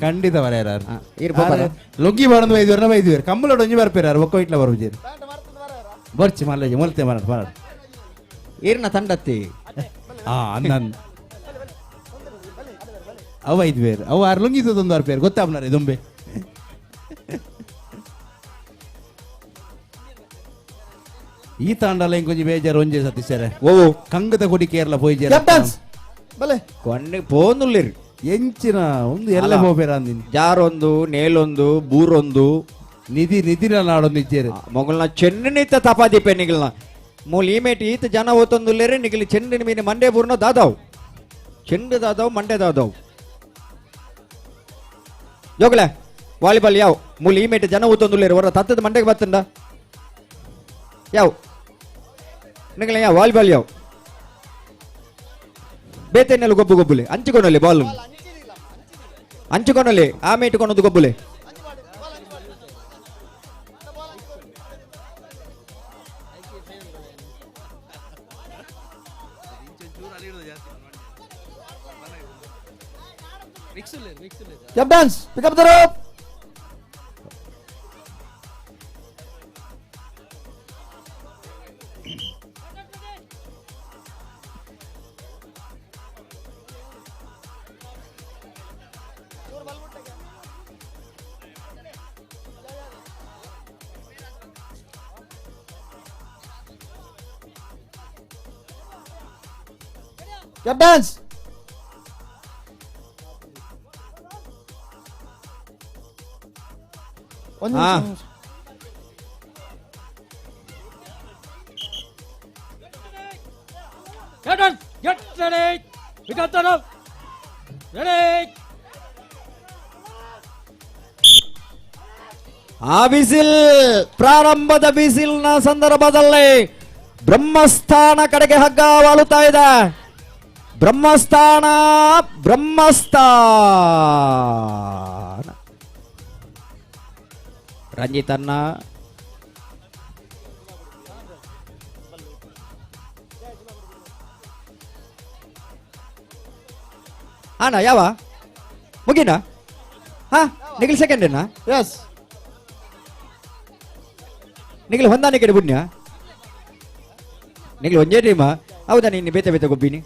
ಖಂಡಿತ ಲೊಗ್ಗಿ ಬರಂದು 5 ಕಂಬಳ ಒಂಜಿ ಬರ್ಪೇರಾರು ಒಕ್ಕ ಇಟ್ಲ ಬರ್ಬುಜೇರು ಬರ್ಚಿ ಮಲ್ಲೆ ಮೊಲ್ತೆ ಮಾರಾಟ ಏರ್ನ ತಂಡತ್ತಿ ಅಂದ ಅವ 5 ಬೇರು ಅವ 6 ಲೊಂಗಿದ್ದೊಂದು 6 ಬೇರು ಗೊತ್ತಾಗ್ನಾರೆ ದೊಂಬೆ ಈ ತಾಂಡಲ ಇಂಕೊಂಜಿ ಬೇಜಾರು ಒಂಜೆ ಸತೀಶರೇ ಕಂಗದ ಕೊಡಿ ಕೇರಳ ಪೋಯ್ಜೇರ ಬಲೆ ಕೊನ್ನೆ ಪೋನುಲ್ಲಿರಿ ಎಂಚಿನ ಒಂದು ಎಲ್ಲ ಹೋಗ್ಬೇರ ಅಂದಿನಿ ಜಾರೊಂದು ನೇಲೊಂದು ಬೂರೊಂದು ನಿಧಿನ ನಾಡೊಂದು ಇದ್ದೇರು ಮೊಗಲ್ನ ಚೆನ್ನಿತ ತಪಾದಿಪೆ ನಿಗಲ್ನ ಮೂಲ ಈಮೇಟ್ ಈತ ಜನ ಓತೊಂದುಲ್ಲೇರೆ ನಿಗಲಿ ಚೆಂಡಿನ ಮೀನು ಮಂಡೆ ಬೂರ್ನ ದಾದಾವ್ ಚೆಂಡು ದಾದಾವ್ ಮಂಡೆ ದಾದಾವ್ ಜೋಗಲೆ ವಾಲಿಬಾಲ್ ಯಾವ ಮೂಲ ಈಮೇಟ್ ಜನ ಓತೊಂದುಲ್ಲೇರೆ ಹೊರ ತತ್ತದ ಮಂಡೆಗೆ ಬತ್ತಂಡ ಯಾವ ನಿಗಲ ಯಾವ ವಾಲಿಬಾಲ್ ಯಾವ ಬೇತೆನೆಲ್ಲ ಗೊಬ್ಬುಲೆ ಹಂಚಿಕೊಂಡಲ್ಲಿ ಬಾಲ್ ಹಂಚಿಕೊಂಡಲ್ಲಿ ಆಮೆ ಇಟ್ಟುಕೊಂಡದ್ದು ಗೊಬ್ಬುಲೆ Captains, pick up the rope. Captains. Get ready. Pick up the rope. Ready. ಆ ಬಿಸಿಲ್ ಪ್ರಾರಂಭದ ಬಿಸಿಲ್ನ ಸಂದರ್ಭದಲ್ಲಿ ಬ್ರಹ್ಮಸ್ಥಾನ ಕಡೆಗೆ ಹಗ್ಗ ವಾಲುತ್ತಾ ಇದೆ. ಬ್ರಹ್ಮಸ್ಥಾನ ರಂಜಿತನ್ನ ಅಣ್ಣ ಯಾವ ಮುಗಿನ ನಿಗಲ್ ಸೆಕೆಂಡ್ ಎಸ್ ನಿಗಲ್ ಹೊಂದಾನೆ ಕಡೆ ಬುಣ್ಯ ನಿಗಲ್ ಒಂಜೇ ಟೀಮ ಹೌದಾ ನೀನು ಬೇತೆ ಬೇತೆ ಗೊಬ್ಬಿನಿ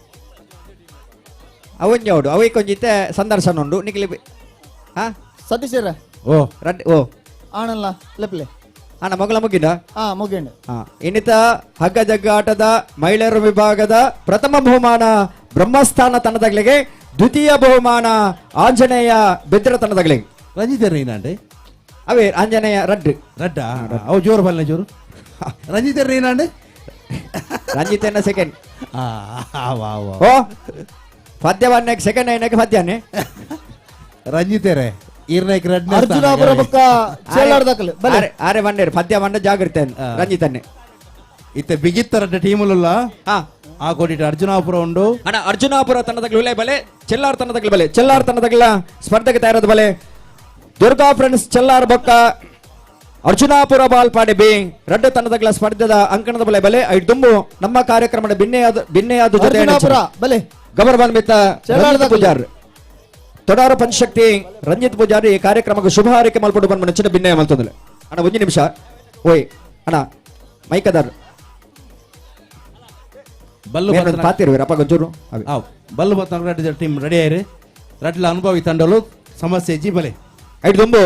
ಅವನ್ಯ ಅವಡು ಅವೈ ಕೊಂಜಿತ್ತೆ ಸಂದರ್ಶನ ಉಂಡು ನಿಗಲಿ ಸತೀಶರ ಓ ರಡ್ ಓ ಆಣಲ್ಲ ಲೆಪ್ಲೆ ಅಣ್ಣ ಮಗಳ ಮುಗಿನ ಮುಗಿಂಡು ಇನ್ನಿತ ಹಗ್ಗ ಜಗ್ಗ ಆಟದ ಮಹಿಳೆಯರ ವಿಭಾಗದ ಪ್ರಥಮ ಬಹುಮಾನ ಬ್ರಹ್ಮಸ್ಥಾನ ತಂಡದಗಳಿಗೆ, ದ್ವಿತೀಯ ಬಹುಮಾನ ಆಂಜನೇಯ ಬೆದ್ರ ತಂಡದಗಳಿಗೆ. ರಂಜಿತರ್ ಏನಂటే ಅವೇ ಆಂಜನೇಯ ರಡ್ ಅವು ಜೋರು ಬಲ್ಲ ಜೋರು ರಂಜಿತರ್ ಏನಂటే ರಂಜಿತನ ಸೆಕೆಂಡ್ ಓ ಪದ್ಯವಾನ್ಯ ಸೆಕೆಂಡ್ ಐನಕ್ಕೆ ಪದ್ಯಾನೆ ರಂಜಿತೇರೆ ಈರ್ನೈಕ್ ರೆಡ್ ಅರ್ಜುನಾಪುರ ಬೊಕ್ಕ ಚೆಲ್ಲಾರ್ದಕಲ್ ಬಲೆ ಆರೆ ಬಂಡೇರು ಪದ್ಯ ಬಂಡ ಜಾಗೃತೆ ರಂಜಿತನ್ನೆ ಇತ್ತೆ ಬಿಗಿತ್ತರ ಟೀಮುಲ್ಲ ಆ ಕೋಟಿಟ್ಟು ಅರ್ಜುನಾಪುರ ಉಂಡು ಅಣ್ಣ ಅರ್ಜುನಾಪುರ ತಂಡದಗಳು ಉಲೆ ಬಲೆ ಚೆಲ್ಲಾರ್ ತಂಡದಗಳು ಬಲೆ ಚೆಲ್ಲಾರ್ ತಂಡದಗಳ ಸ್ಪರ್ಧೆಗೆ ತಯಾರಾದ ಬಲೆ ದುರ್ಗಾ ಫ್ರೆಂಡ್ಸ್ ಚೆಲ್ಲಾರ್ ಬೊಕ್ಕ ಅರ್ಜುನಾಪುರ ಬಾಲ್ಪಾಡೆ ಬಿ ರೆಡ್ ತಂಡದಗಳ ಸ್ಪರ್ಧೆದ ಅಂಕಣದ ಬಲೆ ಬಲೆ ಐದು ತುಂಬು ನಮ್ಮ ಕಾರ್ಯಕ್ರಮದ ಭಿನ್ನೆಯಾದ ಜೊತೆ ಬಲೆ ಗಬರ್ ಮಿತ್ತ ಪೂಜಾರ್ ತೊಡಾರ ಪಂಚಶಕ್ತಿ ರಂಜಿತ್ ಪೂಜಾರಿ ಈ ಕಾರ್ಯಕ್ರಮಕ್ಕೆ ಶುಭ ಹಾರೈಕೆ ಮಲ್ಪಟ್ಟು ಬಂದ ನೆಚ್ಚಿನ ಭಿನ್ನಯ ಮಲ್ತೊಂದಿಲ್ಲ ಅಣ್ಣ ಒಂದು ನಿಮಿಷ ಓಯ್ ಅಣ್ಣ ಮೈಕದಾರ್ ಬಲ್ಲು ಪಾತಿರುವೆ ಅಪ್ಪ ಗೊಂಚೂರು ಬಲ್ಲು ಬತ್ತ ರೆಡ್ ಟೀಮ್ ರೆಡಿ ಆಯ್ರಿ ರೆಡ್ಲ ಅನುಭವಿ ತಂಡಲು ಸಮಸ್ಯೆ ಜಿ ಬಲೆ ಐದು ತುಂಬು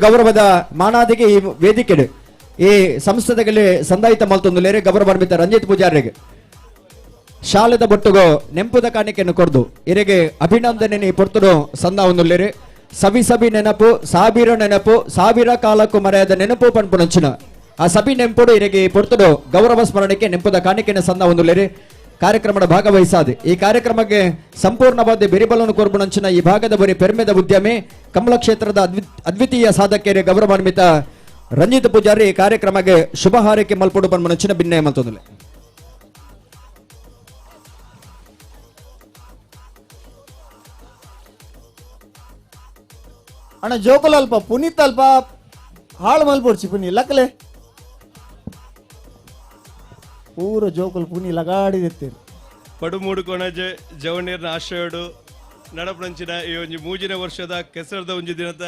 ಗೌರವದ ಮಾನಾದಿಗೆ ಈ ವೇದಿಕೆ ಈ ಸಂಸ್ಥೆಗಳಿಗೆ ಸಂದಾಯಿತ ಮಲ್ತೊಂದುಲೇರೆ ಗೌರವ ಬರ್ಮಿತ ರಂಜಿತ್ ಪೂಜಾರಿಗೆ ಶಾಲೆದ ಬೊಟ್ಟುಗೋ ನೆಂಪುದ ಕಾಣಿಕೆಯನ್ನು ಕೊರ್ದು ಇರೆಗೆ ಅಭಿನಂದನೆ ಪೊರ್ತುಡು ಸಂದ ಒಂದುಲ್ಲೇರೆ ಸಬಿ ಸಬಿ ನೆನಪು ಸಾವಿರ ಕಾಲಕ್ಕೂ ಮರೆಯದ ನೆನಪು ಪನ್ಪುಣಂಚಿನ ಆ ಸಬಿ ನೆಂಪುಡು ಇರೆಗೆ ಪೊರ್ತುಡು ಗೌರವ ಸ್ಮರಣೆಗೆ ನೆಂಪುದ ಕಾಣಿಕೆಯನ್ನು ಸಂದ ಒಂದುಲ್ಲೇರೆ ಕಾರ್ಯಕ್ರಮದ ಭಾಗವಹಿಸಾದೆ ಈ ಕಾರ್ಯಕ್ರಮಕ್ಕೆ ಸಂಪೂರ್ಣವಾದ ಬೆರಿಬಲನ್ನು ಕೋರ್ಬುಣಂಚಿನ ಈ ಭಾಗದ ಬರಿ ಪೆರ್ಮೆದ ಉದ್ಯಮಿ ಕಮಲ ಕ್ಷೇತ್ರದ ಅದ್ವಿತೀಯ ಸಾಧಕರಿಗೆ ಗೌರವಾನ್ವಿತ ರಂಜಿತ್ ಪೂಜಾರಿ ಈ ಕಾರ್ಯಕ್ರಮಕ್ಕೆ ಶುಭ ಹಾರೈಕೆ ಮಲ್ಪಡು ಪನ್ಮುಣಂಚಿನ ಭಿನ್ನಯ ಮಲ್ತೊಂದಿಲ್ಲ ಅಣ್ಣ ಜೋಕುಲ್ ಅಲ್ಪ ಪುನೀತ್ ಅಲ್ಪ ಹಾಳು ಮಲ್ಪೊಡ್ಸಿ ಪುನಿ ಲಕ್ಕಲೆ ಪೂರ ಜೋಕುಲ್ ಪುನಿ ಲಗಾಡಿದೆತ್ತೇರು ಪಡುಮೂಡು ಕೊಣಜೆ ಜವಣೀರ್ನ ಆಶ್ರಯಡು ನಡಪಣಂಚಿನ ಈ ಒಂಜಿ ಮೂಜಿನ ವರ್ಷದ ಕೆಸರದ ಒಂಜಿ ದಿನದ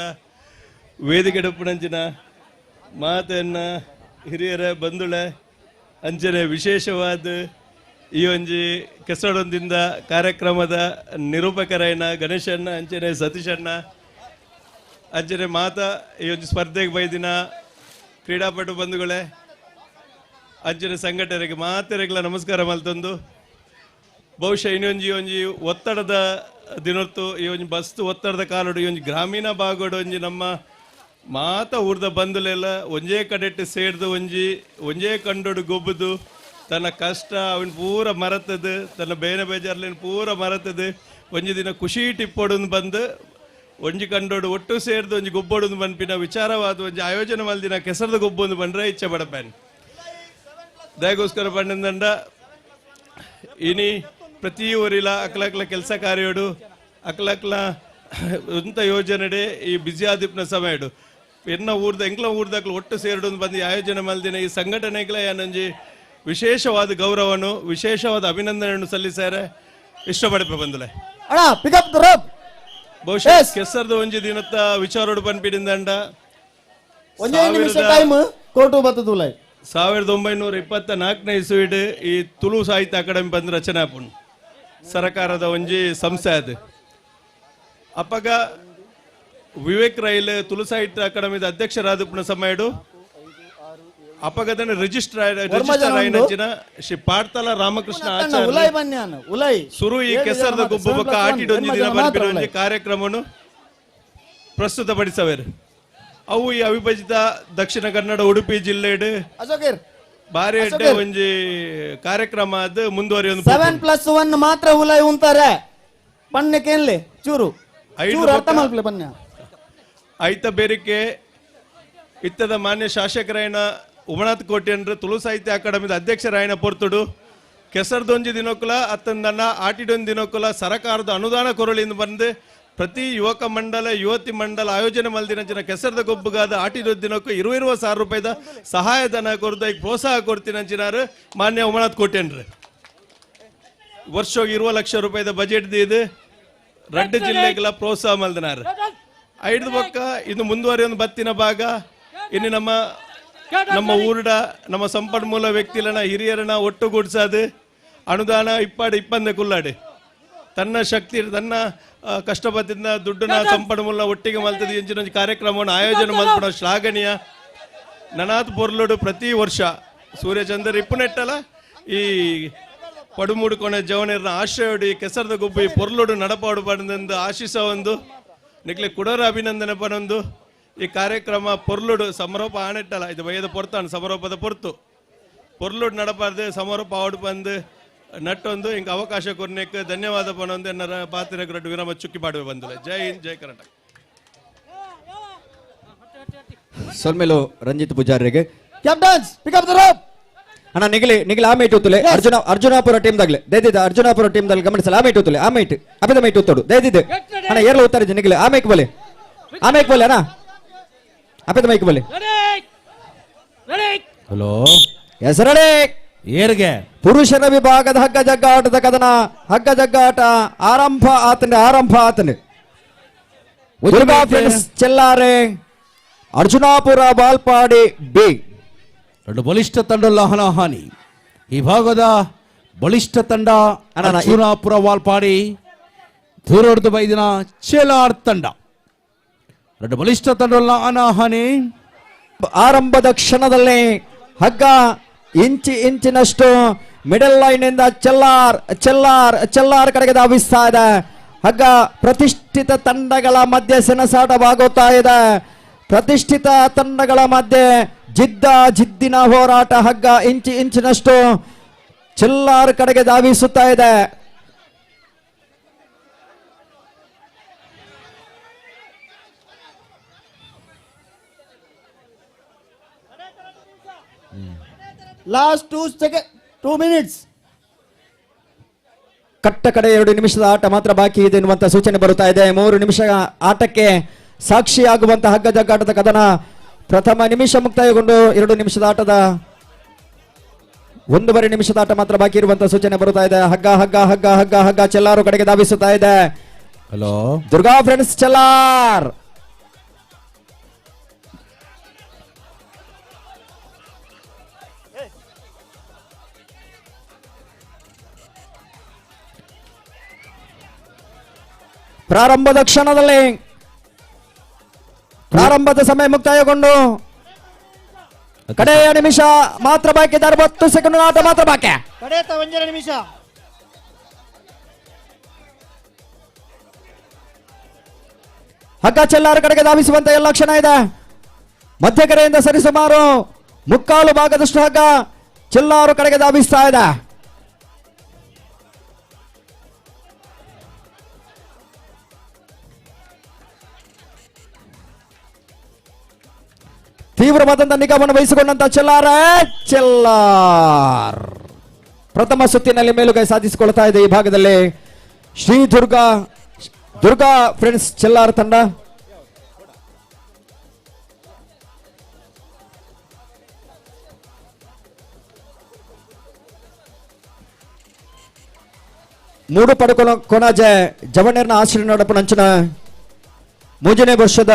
ವೇದಿಕೆ ಡಪ್ಪಣಂಚಿನ ಮಾತನ್ನ ಹಿರಿಯರ ಬಂಧುಳೆ ಅಂಚನೆ ವಿಶೇಷವಾದ ಈ ಒಂಜಿ ಕೆಸರೊಂದಿಂದ ಕಾರ್ಯಕ್ರಮದ ನಿರೂಪಕರೈನ ಗಣೇಶಣ್ಣ ಅಂಚನೆ ಸತೀಶಣ್ಣ ಅಂಚನೆ ಮಾತಾ ಈ ಒಂಜಿ ಸ್ಪರ್ಧೆಗೆ ಬೈದಿನ ಕ್ರೀಡಾಪಟು ಬಂಧುಗಳೇ ಅಂಚನೆ ಸಂಘಟನೆಗೆ ಮಾತೆರೆಗ್ಲ ನಮಸ್ಕಾರ ಮಲ್ತೊಂದು ಬಹುಶಃ ಒಂಜಿ ಒತ್ತಡದ ದಿನತ್ತು ಈ ಒಂಜಿ ಬಸ್ತು ಒತ್ತಡದ ಕಾಲಡು ಈ ಒಂಜಿ ಗ್ರಾಮೀಣ ಭಾಗಡು ಒಂಜಿ ನಮ್ಮ ಮಾತ ಊರ್ದ ಬಂಧುಲೆಲ್ಲ ಒಂಜೇ ಕಡೆಟ್ಟು ಸೇರ್ದು ಒಂಜೇ ಕಂಡೋಡು ಗೊಬ್ಬುದು ತನ್ನ ಕಷ್ಟ ಅವನ್ ಪೂರ ಮರತದು ತನ್ನ ಬೇನೆ ಬೇಜಾರ್ಲೇನು ಪೂರ ಮರತದು ಒಂಜಿ ದಿನ ಖುಷಿ ಟಿಪ್ಪೊಡು ಬಂದು ಒಂಜಿ ಕಂಡೋಡು ಒಟ್ಟು ಸೇರ್ದು ಒಂಜಿ ಗೊಬ್ಬೊಡು ಬಂಪಿನ ವಿಚಾರವಾದ ಒಂಜಿ ಆಯೋಜನೆ ಮಲ್ದಿನ ಕೆಸರದ ಗೊಬ್ಬೊಂದು ಬಂದ್ರೆ ಇಚ್ಛೆ ಪಡಪೇನ್ ದಯಗೋಸ್ಕರ ಪಂಡ ಇನಿ ಪ್ರತಿ ಊರಿಲ ಅಕ್ಲಕ್ಲ ಕೆಲಸ ಕಾರ್ಯೋಡು ಅಕ್ಲಕ್ಲ ಇಂಥ ಯೋಜನೆ ಈ ಬಿಸಿ ಆದಿಪ್ನ ಸಮಯಡು ಎನ್ನ ಎಂಕ್ಲ ಊರ್ದಕ್ಲು ಒಟ್ಟು ಸೇರ್ಡು ಬಂದು ಆಯೋಜನೆ ಮಲ್ದಿನ ಈ ಸಂಘಟನೆಗಳ ಏನಂಜಿ ವಿಶೇಷವಾದ ಗೌರವನು ವಿಶೇಷವಾದ ಅಭಿನಂದನೆಯನ್ನು ಸಲ್ಲಿಸಾರೆ ಇಷ್ಟಪಡಪೆ ಬಂದಲೆ ಬಹುಶಃ ಕೆಸರ್ದ ಒಂಜಿ ದಿನದ ವಿಚಾರೋಡು ಪನ್ಪಿಡಿಂದಂಡ 1924 ಇಸುವಿಡ್ ಈ ತುಳು ಸಾಹಿತ್ಯ ಅಕಾಡೆಮಿ ಬಂದು ರಚನೆ ಆಪುಂಡು ಸರಕಾರದ ಒಂಜಿ ಸಂಸ್ಥೆ ಅದು ಅಪ್ಪಗ ವಿವೇಕ್ ರೈಲ್ ತುಳು ಸಾಹಿತ್ಯ ಅಕಾಡೆಮಿದ ಅಧ್ಯಕ್ಷರಾದ ಸಮಯಡು ಅಪಗದನ ರಿಜಿಸ್ಟರ್ ಆಯ್ನಂಚಿನ ಶ್ರೀ ಪಾಡ್ತಲ ರಾಮಕೃಷ್ಣ ಆಚಾರ್ಯ ಸುರು ಈ ಕೆಸರದ ಗುಬ್ಬು ಬೊಕ್ಕ ಆಟಿಡೊಂಜಿ ದಿನ ಬರ್ಪಿನ ಒಂಜಿ ಕಾರ್ಯಕ್ರಮವನ್ನು ಪ್ರಸ್ತುತಪಡಿಸವೇರು ಅವು ಈ ಅವಿಭಜಿತ ದಕ್ಷಿಣ ಕನ್ನಡ ಉಡುಪಿ ಜಿಲ್ಲೆಡ್ ಬಾರಿ ಒಂಜಿ ಕಾರ್ಯಕ್ರಮ ಅದು ಮುಂದುವರಿಯೊಂದು 7+1 ಮಾತ್ರ ಉಲೈ ಉಂತಾರೆ ಪಣ್ಣಕೇನ್ಲೆ ಚೂರು ಅರ್ಥ ಮಲ್ಪಲೆ ಪನ್ಯ ಐತ ಬೇರಿಕೆ ಇತ್ತದ ಮಾನ್ಯ ಶಾಸಕರಾಯನ ಉಮನಾಥ್ ಕೋಟ್ಯನ್ರ ತುಳು ಸಾಹಿತ್ಯ ಅಕಾಡೆಮಿದ ಅಧ್ಯಕ್ಷರಾಯನ ಪೊರ್ತುಡು ಕೆಸರ್ದೊಂಜಿ ದಿನಕ್ಕುಲ ಅತ್ತಂದನ್ನ ಆಟಿಡೊಂದು ದಿನಕ್ಕುಲ ಸರಕಾರದ ಅನುದಾನ ಕೊರಳಿಂದ ಬಂದು ಪ್ರತಿ ಯುವಕ ಮಂಡಲ ಯುವತಿ ಮಂಡಲ ಆಯೋಜನೆ ಮಲ್ದಿನ ಕೆಸರದ ಗೊಬ್ಬುಗಾದ ಆಟಿಡೊಂದು ದಿನಕ್ಕೂ 20,000 ರೂಪಾಯಿದ ಸಹಾಯಧನ ಕೊರ್ದು ಈಗ ಪ್ರೋತ್ಸಾಹ ಕೊಡ್ತೀನಂಚಿನಾರು ಮಾನ್ಯ ಉಮನಾಥ್ ಕೋಟ್ಯನ್ರ ವರ್ಷ 20 ಲಕ್ಷ ರೂಪಾಯಿದ ಬಜೆಟ್ ಇದು ರಡ್ಡು ಜಿಲ್ಲೆಗಳ ಪ್ರೋತ್ಸಾಹ ಮಲ್ದಿನಾರ ಐದು ಪಕ್ಕ ಇದು ಮುಂದುವರಿಯೊಂದು ಬತ್ತಿನ ಭಾಗ ಇನ್ನು ನಮ್ಮ ಊರುಡ ನಮ್ಮ ಸಂಪನ್ಮೂಲ ವ್ಯಕ್ತಿಲನ ಹಿರಿಯರನ್ನ ಒಟ್ಟುಗೂಡಿಸೋದು ಅನುದಾನ ಇಪ್ಪಂದೆ ಕುಲ್ಲಾಡಿ ತನ್ನ ಶಕ್ತಿ ತನ್ನ ಕಷ್ಟಪಟ್ಟಿದ್ದ ದುಡ್ಡನ್ನ ಸಂಪನ್ಮೂಲ ಒಟ್ಟಿಗೆ ಮಲ್ತದೆ ಎಂಚಿನ ಕಾರ್ಯಕ್ರಮವನ್ನು ಆಯೋಜನೆ ಮಲ್ಪಡ ಶ್ಲಾಘನೀಯ ನನಾತ್ ಪೊರ್ಲುಡು ಪ್ರತಿ ವರ್ಷ ಸೂರ್ಯಚಂದ್ರ ಇಪ್ಪುನೆಟ್ಟಲ್ಲ ಈ ಪಡುಮೂಡುಕೊನೆ ಜವನರ್ನ ಆಶ್ರಯಡು ಈ ಕೆಸರದ ಗುಬ್ಬು ಈ ಪೊರ್ಲುಡು ನಡಪಾಡು ಪಡೆದೆಂದು ಆಶಿಸ ಒಂದು ನಿಕ್ಲೆ ಕುಡರ ಅಭಿನಂದನೆ ಪಡೊಂದು ಈ ಕಾರ್ಯಕ್ರಮ ಪೊರ್ಲುಡು ಸಮರೋಪ ಆನೆಟ್ಟಲ್ಲ ಇದು ಬಯ್ಯದ ಪೊರ್ತಾನು ಸಮರೋಪದ ಪೊರ್ತು ಪೊರ್ಲುಡು ನಡಪಾರ್ದು ಸಮರೋಪ ಆವಡು ಬಂದು ನಟ್ಟೊಂದು ಇಂಕ ಅವಕಾಶ ಕೊರ್ನೆಕ್ ಧನ್ಯವಾದ ಪನೊಂದು ಎನ್ನರ ಪಾತ್ರ ರಡ್ಡು ವಿರಾಮ ಚುಕ್ಕಿ ಪಾಡುವೆ ಬಂದಿಲ್ಲ. ಜೈ ಹಿಂದ್, ಜೈ ಕರ್ನಾಟಕ. ಸೊಲ್ಮೆಲು ರಂಜಿತ್ ಪೂಜಾರಿಗೆ captains pick up the rope. ಅಣ್ಣ ನಿಗಿಲಿ ಆ ಮೈಟ್ ಉತ್ತುಲೆ ಅರ್ಜುನಾಪುರ ಟೀಮ್ ದಾಗ್ಲೆ ದೈದಿದ್ದ ಅರ್ಜುನಾಪುರ ಟೀಮ್ ದಲ್ಲಿ ಗಮನಿಸಲ್ಲ. ಆ ಮೈಟ್ ಉತ್ತುಲೆ ಆ ಮೈಟ್ ಅಪದ ಮೈಟ್ ಉತ್ತೋಡು ದೈದಿದ್ದೆ ಅಣ್ಣ ಏರ್ಲ ಉತ್ತಾರಿದ್ದೆ ನಿಗಿಲಿ ಆ ಮೈಕ್ ಬಲೆ ಅಣ್ಣ ಅಪದ ಮೈಕ್ ಬಲೆ. ಹಲೋ ಹೆಸರಡೆ ಏರ್ಗೆ ಪುರುಷರ ವಿಭಾಗದ ಹಗ್ಗ ಜಗ್ಗಾಟದ ಕದನ ಹಗ್ಗ ಜಗ್ಗಾಟ ಆರಂಭ ಆತನೆ ದುರ್ಗಾ ಫ್ರೆಂಡ್ಸ್ ಚೆಲ್ಲಾರೆ ಅರ್ಜುನಾಪುರ ಬಾಲ್ಪಾಡಿ ಬಿ. ಎರಡು ಬಲಿಷ್ಠ ತಂಡ ಹನಾಹಾನಿ. ಈ ಭಾಗದ ಬಲಿಷ್ಠ ತಂಡ ಅರ್ಜುನಾಪುರ ವಾಲ್ಪಾಡಿ, ದೂರೊಡ್ದು ಬೈದಿನ ಚೆಲಾರ್ ತಂಡ. ಎರಡು ಬಲಿಷ್ಠ ತಂಡ ಹನಾಹಾನಿ. ಆರಂಭದ ಕ್ಷಣದಲ್ಲಿ ಹಗ್ಗ ಇಂಚಿನಷ್ಟು ಮಿಡಲ್ ಲೈನ್ ಇಂದ ಚೆಲ್ಲಾರ್ ಕಡೆಗೆ ಧಾವಿಸ್ತಾ ಇದೆ. ಹಗ್ಗ ಪ್ರತಿಷ್ಠಿತ ತಂಡಗಳ ಮಧ್ಯೆ ಸೆಣಸಾಟವಾಗುತ್ತಾ ಇದೆ. ಪ್ರತಿಷ್ಠಿತ ತಂಡಗಳ ಮಧ್ಯೆ ಜಿದ್ದಿನ ಹೋರಾಟ. ಹಗ್ಗ ಇಂಚಿನಷ್ಟು ಚೆಲ್ಲಾರ್ ಕಡೆಗೆ ಧಾವಿಸುತ್ತಾ ಇದೆ. Last 2 minutes. ಕಟ್ಟ ಕಡೆ 2 ನಿಮಿಷದ ಆಟ ಮಾತ್ರ ಬಾಕಿ ಇದೆ ಎನ್ನುವಂತ ಸೂಚನೆ ಬರುತ್ತಾ ಇದೆ. 3 ನಿಮಿಷ ಆಟಕ್ಕೆ ಸಾಕ್ಷಿಯಾಗುವಂತಹ ಹಗ್ಗ ಜಗ್ಗಾಟದ ಕದನ ಪ್ರಥಮ ನಿಮಿಷ ಮುಕ್ತಾಯಗೊಂಡು 2 ನಿಮಿಷದ ಆಟದ 1.5 ನಿಮಿಷದ ಆಟ ಮಾತ್ರ ಬಾಕಿ ಇರುವಂತಹ ಸೂಚನೆ ಬರುತ್ತಾ ಇದೆ. ಹಗ್ಗ ಚೆಲ್ಲಾರು ಕಡೆಗೆ ಧಾವಿಸುತ್ತಾ ಇದೆ. Hello Durga friends Chellar. ಪ್ರಾರಂಭದ ಕ್ಷಣದಲ್ಲಿ ಪ್ರಾರಂಭದ ಸಮಯ ಮುಕ್ತಾಯಗೊಂಡು ಕಡೆಯ ನಿಮಿಷ ಮಾತ್ರ ಬಾಕಿ ಇದೆ. 60 ಸೆಕೆಂಡ್ ಆಟ ಮಾತ್ರ ಬಾಕಿ. ಕಡೆಯ 1 ನಿಮಿಷ. ಹಗ್ಗ ಚೆಲ್ಲಾರ ಕಡೆಗೆ ಧಾವಿಸುವಂತ ಎಲ್ಲ ಕ್ಷಣ ಇದೆ. ಮಧ್ಯಕರೆಯಿಂದ ಸರಿಸುಮಾರು 3/4 ಭಾಗದಷ್ಟು ಹಗ್ಗ ಚೆಲ್ಲಾರು ಕಡೆಗೆ ಧಾವಿಸ್ತಾ ಇದೆ. ತೀವ್ರವಾದಂತಹ ನಿಗಾವನ್ನು ವಹಿಸಿಕೊಂಡಂತ ಚೆಲ್ಲಾರ್ ಪ್ರಥಮ ಸುತ್ತಿನಲ್ಲಿ ಮೇಲುಗೈ ಸಾಧಿಸಿಕೊಳ್ತಾ ಇದೆ. ಈ ಭಾಗದಲ್ಲಿ ಶ್ರೀ ದುರ್ಗಾ ಫ್ರೆಂಡ್ಸ್ ಚೆಲ್ಲಾರ್ ತಂಡ ಮೂಡು ಪಡ್ಕೊಳ್ಳೋ ಕೊನಾಜೆ ಜವಣರ್ನ ಆಶ್ರಯ ನಡಪನಂಚಿನ 3ನೇ ವರ್ಷದ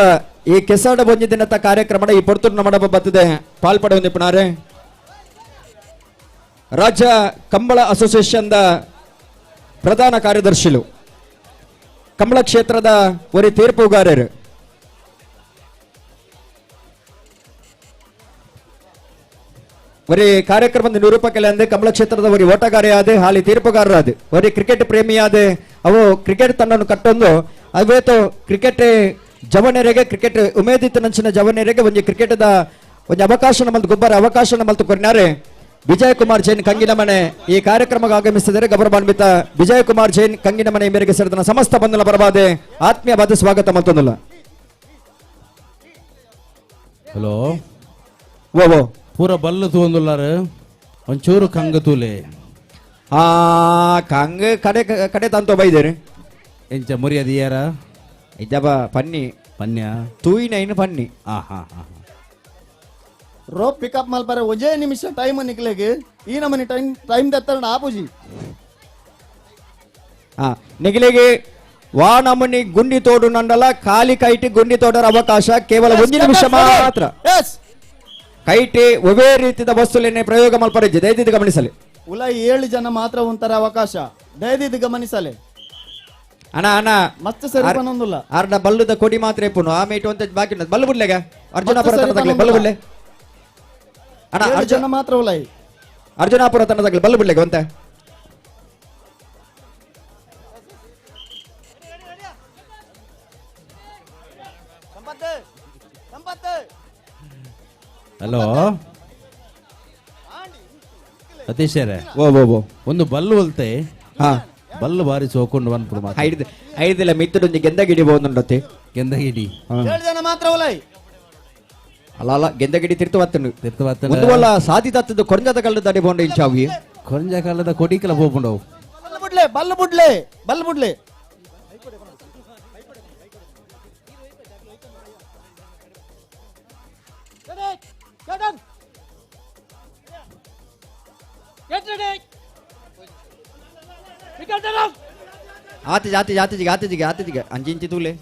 ಈ ಕೆಸಾಡ ಬೊಂಜಿ ದಿನದ ಕಾರ್ಯಕ್ರಮದ ಈ ಪೊರ್ತೂರ್ನ ಮಾಡಬ ಬತ್ತದೆ ಪಾಲ್ಪಡೆ ಹೊಂದಿಪ್ಪನಾರೆ ರಾಜ್ಯ ಕಂಬಳ ಅಸೋಸಿಯೇಷನ್ ಪ್ರಧಾನ ಕಾರ್ಯದರ್ಶಿಲು ಕಂಬಳ ಕ್ಷೇತ್ರದ ಒರಿ ತೀರ್ಪುಗಾರರು ಒರಿ ಕಾರ್ಯಕ್ರಮದ ನಿರೂಪಕಲೆ ಅಂದೆ ಕಂಬಳ ಕ್ಷೇತ್ರದ ಒರಿ ಓಟಗಾರ ಆದೆ ಹಾಲಿ ತೀರ್ಪುಗಾರರಾದೆ ಒರಿ ಕ್ರಿಕೆಟ್ ಪ್ರೇಮಿ ಆದೆ ಅವು ಕ್ರಿಕೆಟ್ ತಂಡವನ್ನು ಕಟ್ಟೊಂದು ಅವೇತು ಕ್ರಿಕೆಟ್ ಜವನರಿಗೆ ಕ್ರಿಕೆಟ್ ಉಮೇದಿತ ನಂಚಿನ ಜವನರಿಗೆ ಒಂದು ಕ್ರಿಕೆಟ್ದ ಒಂದು ಅವಕಾಶ ನಮ್ಮದು ಗೊಬ್ಬರ ಅವಕಾಶ ನಮ್ಮಲ್ತು ಕೊರಿನಾರೆ ವಿಜಯ್ ಕುಮಾರ್ ಜೈನ್ ಕಂಗಿನ ಮನೆ ಈ ಕಾರ್ಯಕ್ರಮಕ್ಕೆ ಆಗಮಿಸಿದರೆ ಗೌರವಾನ್ವಿತ ವಿಜಯ್ ಕುಮಾರ್ ಜೈನ್ ಕಂಗಿನ ಮನೆ ಮೇರೆಗೆ ಸೇರಿದ ಸಮಸ್ತ ಬಂಧುಲ ಬರಬಾದೆ ಆತ್ಮೀಯವಾದ ಸ್ವಾಗತ ಮತ್ತೊಂದಿಲ್ಲ. ಹಲೋ ಓ ಪೂರ ಬಲ್ಲು ತೂಂದುಲ್ಲಾರ ಒಂಚೂರು ಕಂಗ ತೂಲೆ ಕಂಗ ಕಡೆ ಕಡೆ ತಂತೋ ಬೈದೇರಿ ಎಂಚ ಮುರಿಯದಿಯಾರ ಇದ್ದಬ ಪನ್ನಿ ಪನ್ಯ ತೂಯಿನ ಇನ್ನು ಪನ್ನಿ ರೋಪ್ ಪಿಕಪ್ ಮಲ್ಪಾರೆ ಒಂದೇ ನಿಮಿಷ ಟೈಮ್ ನಿಕ್ಲೆಗೆ ಈ ನಮನಿ ಟೈಮ್ ದತ್ತರಣ ಆಪುಜಿ ನಿಗಲಿಗೆ ವಾ ನಮನಿ ಗುಂಡಿ ತೋಡು ನಂಡಲ ಖಾಲಿ ಕೈಟಿ ಗುಂಡಿ ತೋಡರ ಅವಕಾಶ ಕೇವಲ 1 ನಿಮಿಷ ಮಾತ್ರ ಕೈಟಿ ಒವೇ ರೀತಿಯ ವಸ್ತುಲೇನೆ ಪ್ರಯೋಗ ಮಲ್ಪರೆ ದಯದಿದ್ದು ಗಮನಿಸಲಿ ಉಲ 7 ಜನ ಮಾತ್ರ ಒಂಥರ ಅವಕಾಶ ದಯದಿದ್ದು ಗಮನಿಸಲಿ ಅಣ್ಣ ಮತ್ತೆ ಸರಿ ಪನೊಂದುಲ್ಲ ಅರ್ಧ ಬಲ್ಲುದ ಕೊಡಿ ಮಾತ್ರ ಎಪ್ಪುನು ಆ ಮೇಟು ಅಂತ ಬಾಕಿ ಉಂಟು ಬಲ್ಲು ಬಿಡ್ಲೆಗ ಅರ್ಜುನಾಪುರ ತಂಡದಾಗಲಿ ಬಲ್ಲು ಬಿಡ್ಲೆ ಅಣ್ಣ ಅರ್ಜುನ ಮಾತ್ರ ಉಲ ಅರ್ಜುನಾಪುರ ತಂಡದಾಗಲಿ ಬಲ್ಲು ಬಿಡ್ಲೆಗ ಅಂತ ಹಲೋ ಸತೀಶರೇ ಓ ಒಂದು ಬಲ್ಲು ಹೊಲ್ತೆ ಹಾ ಬಲ್ಲು ಬಾರಿ ಸೋಕೊಂಡು ಬಂದ್ಬಿಡು ಮಾತು ಐದಿಲ್ಲ ಮಿತ್ತಡೊಂದು ಗೆಂದಗಿಡಿ ಬೋಂದುಂಡತೆ ಗೆಂದಗಿಡಿ ಜನ ಮಾತ್ರ ಒಲೈ ಅಲ್ಲ ಗೆಂದಗಿಡಿ ತಿರ್ತವತ್ತನು ತಿರ್ತವತ್ತನು ಒಂದು ವಲ್ಲ ಸಾದಿ ತತ್ತದ ಕೊರಂಜದ ಕಲ್ಲದ ದಡಿ ಬೋಂಡ ಇಲ್ಚಾವಿ ಕೊರಂಜ ಕಾಲದ ಕೊಡಿಕಲ ಹೋಗ್ಬಿಡವು ಬಲ್ಲು ಬುಡ್ಲೆ ಆತಿಜಿಗೆ ಅಂಚಿಂಚಿ ತೂಲೆ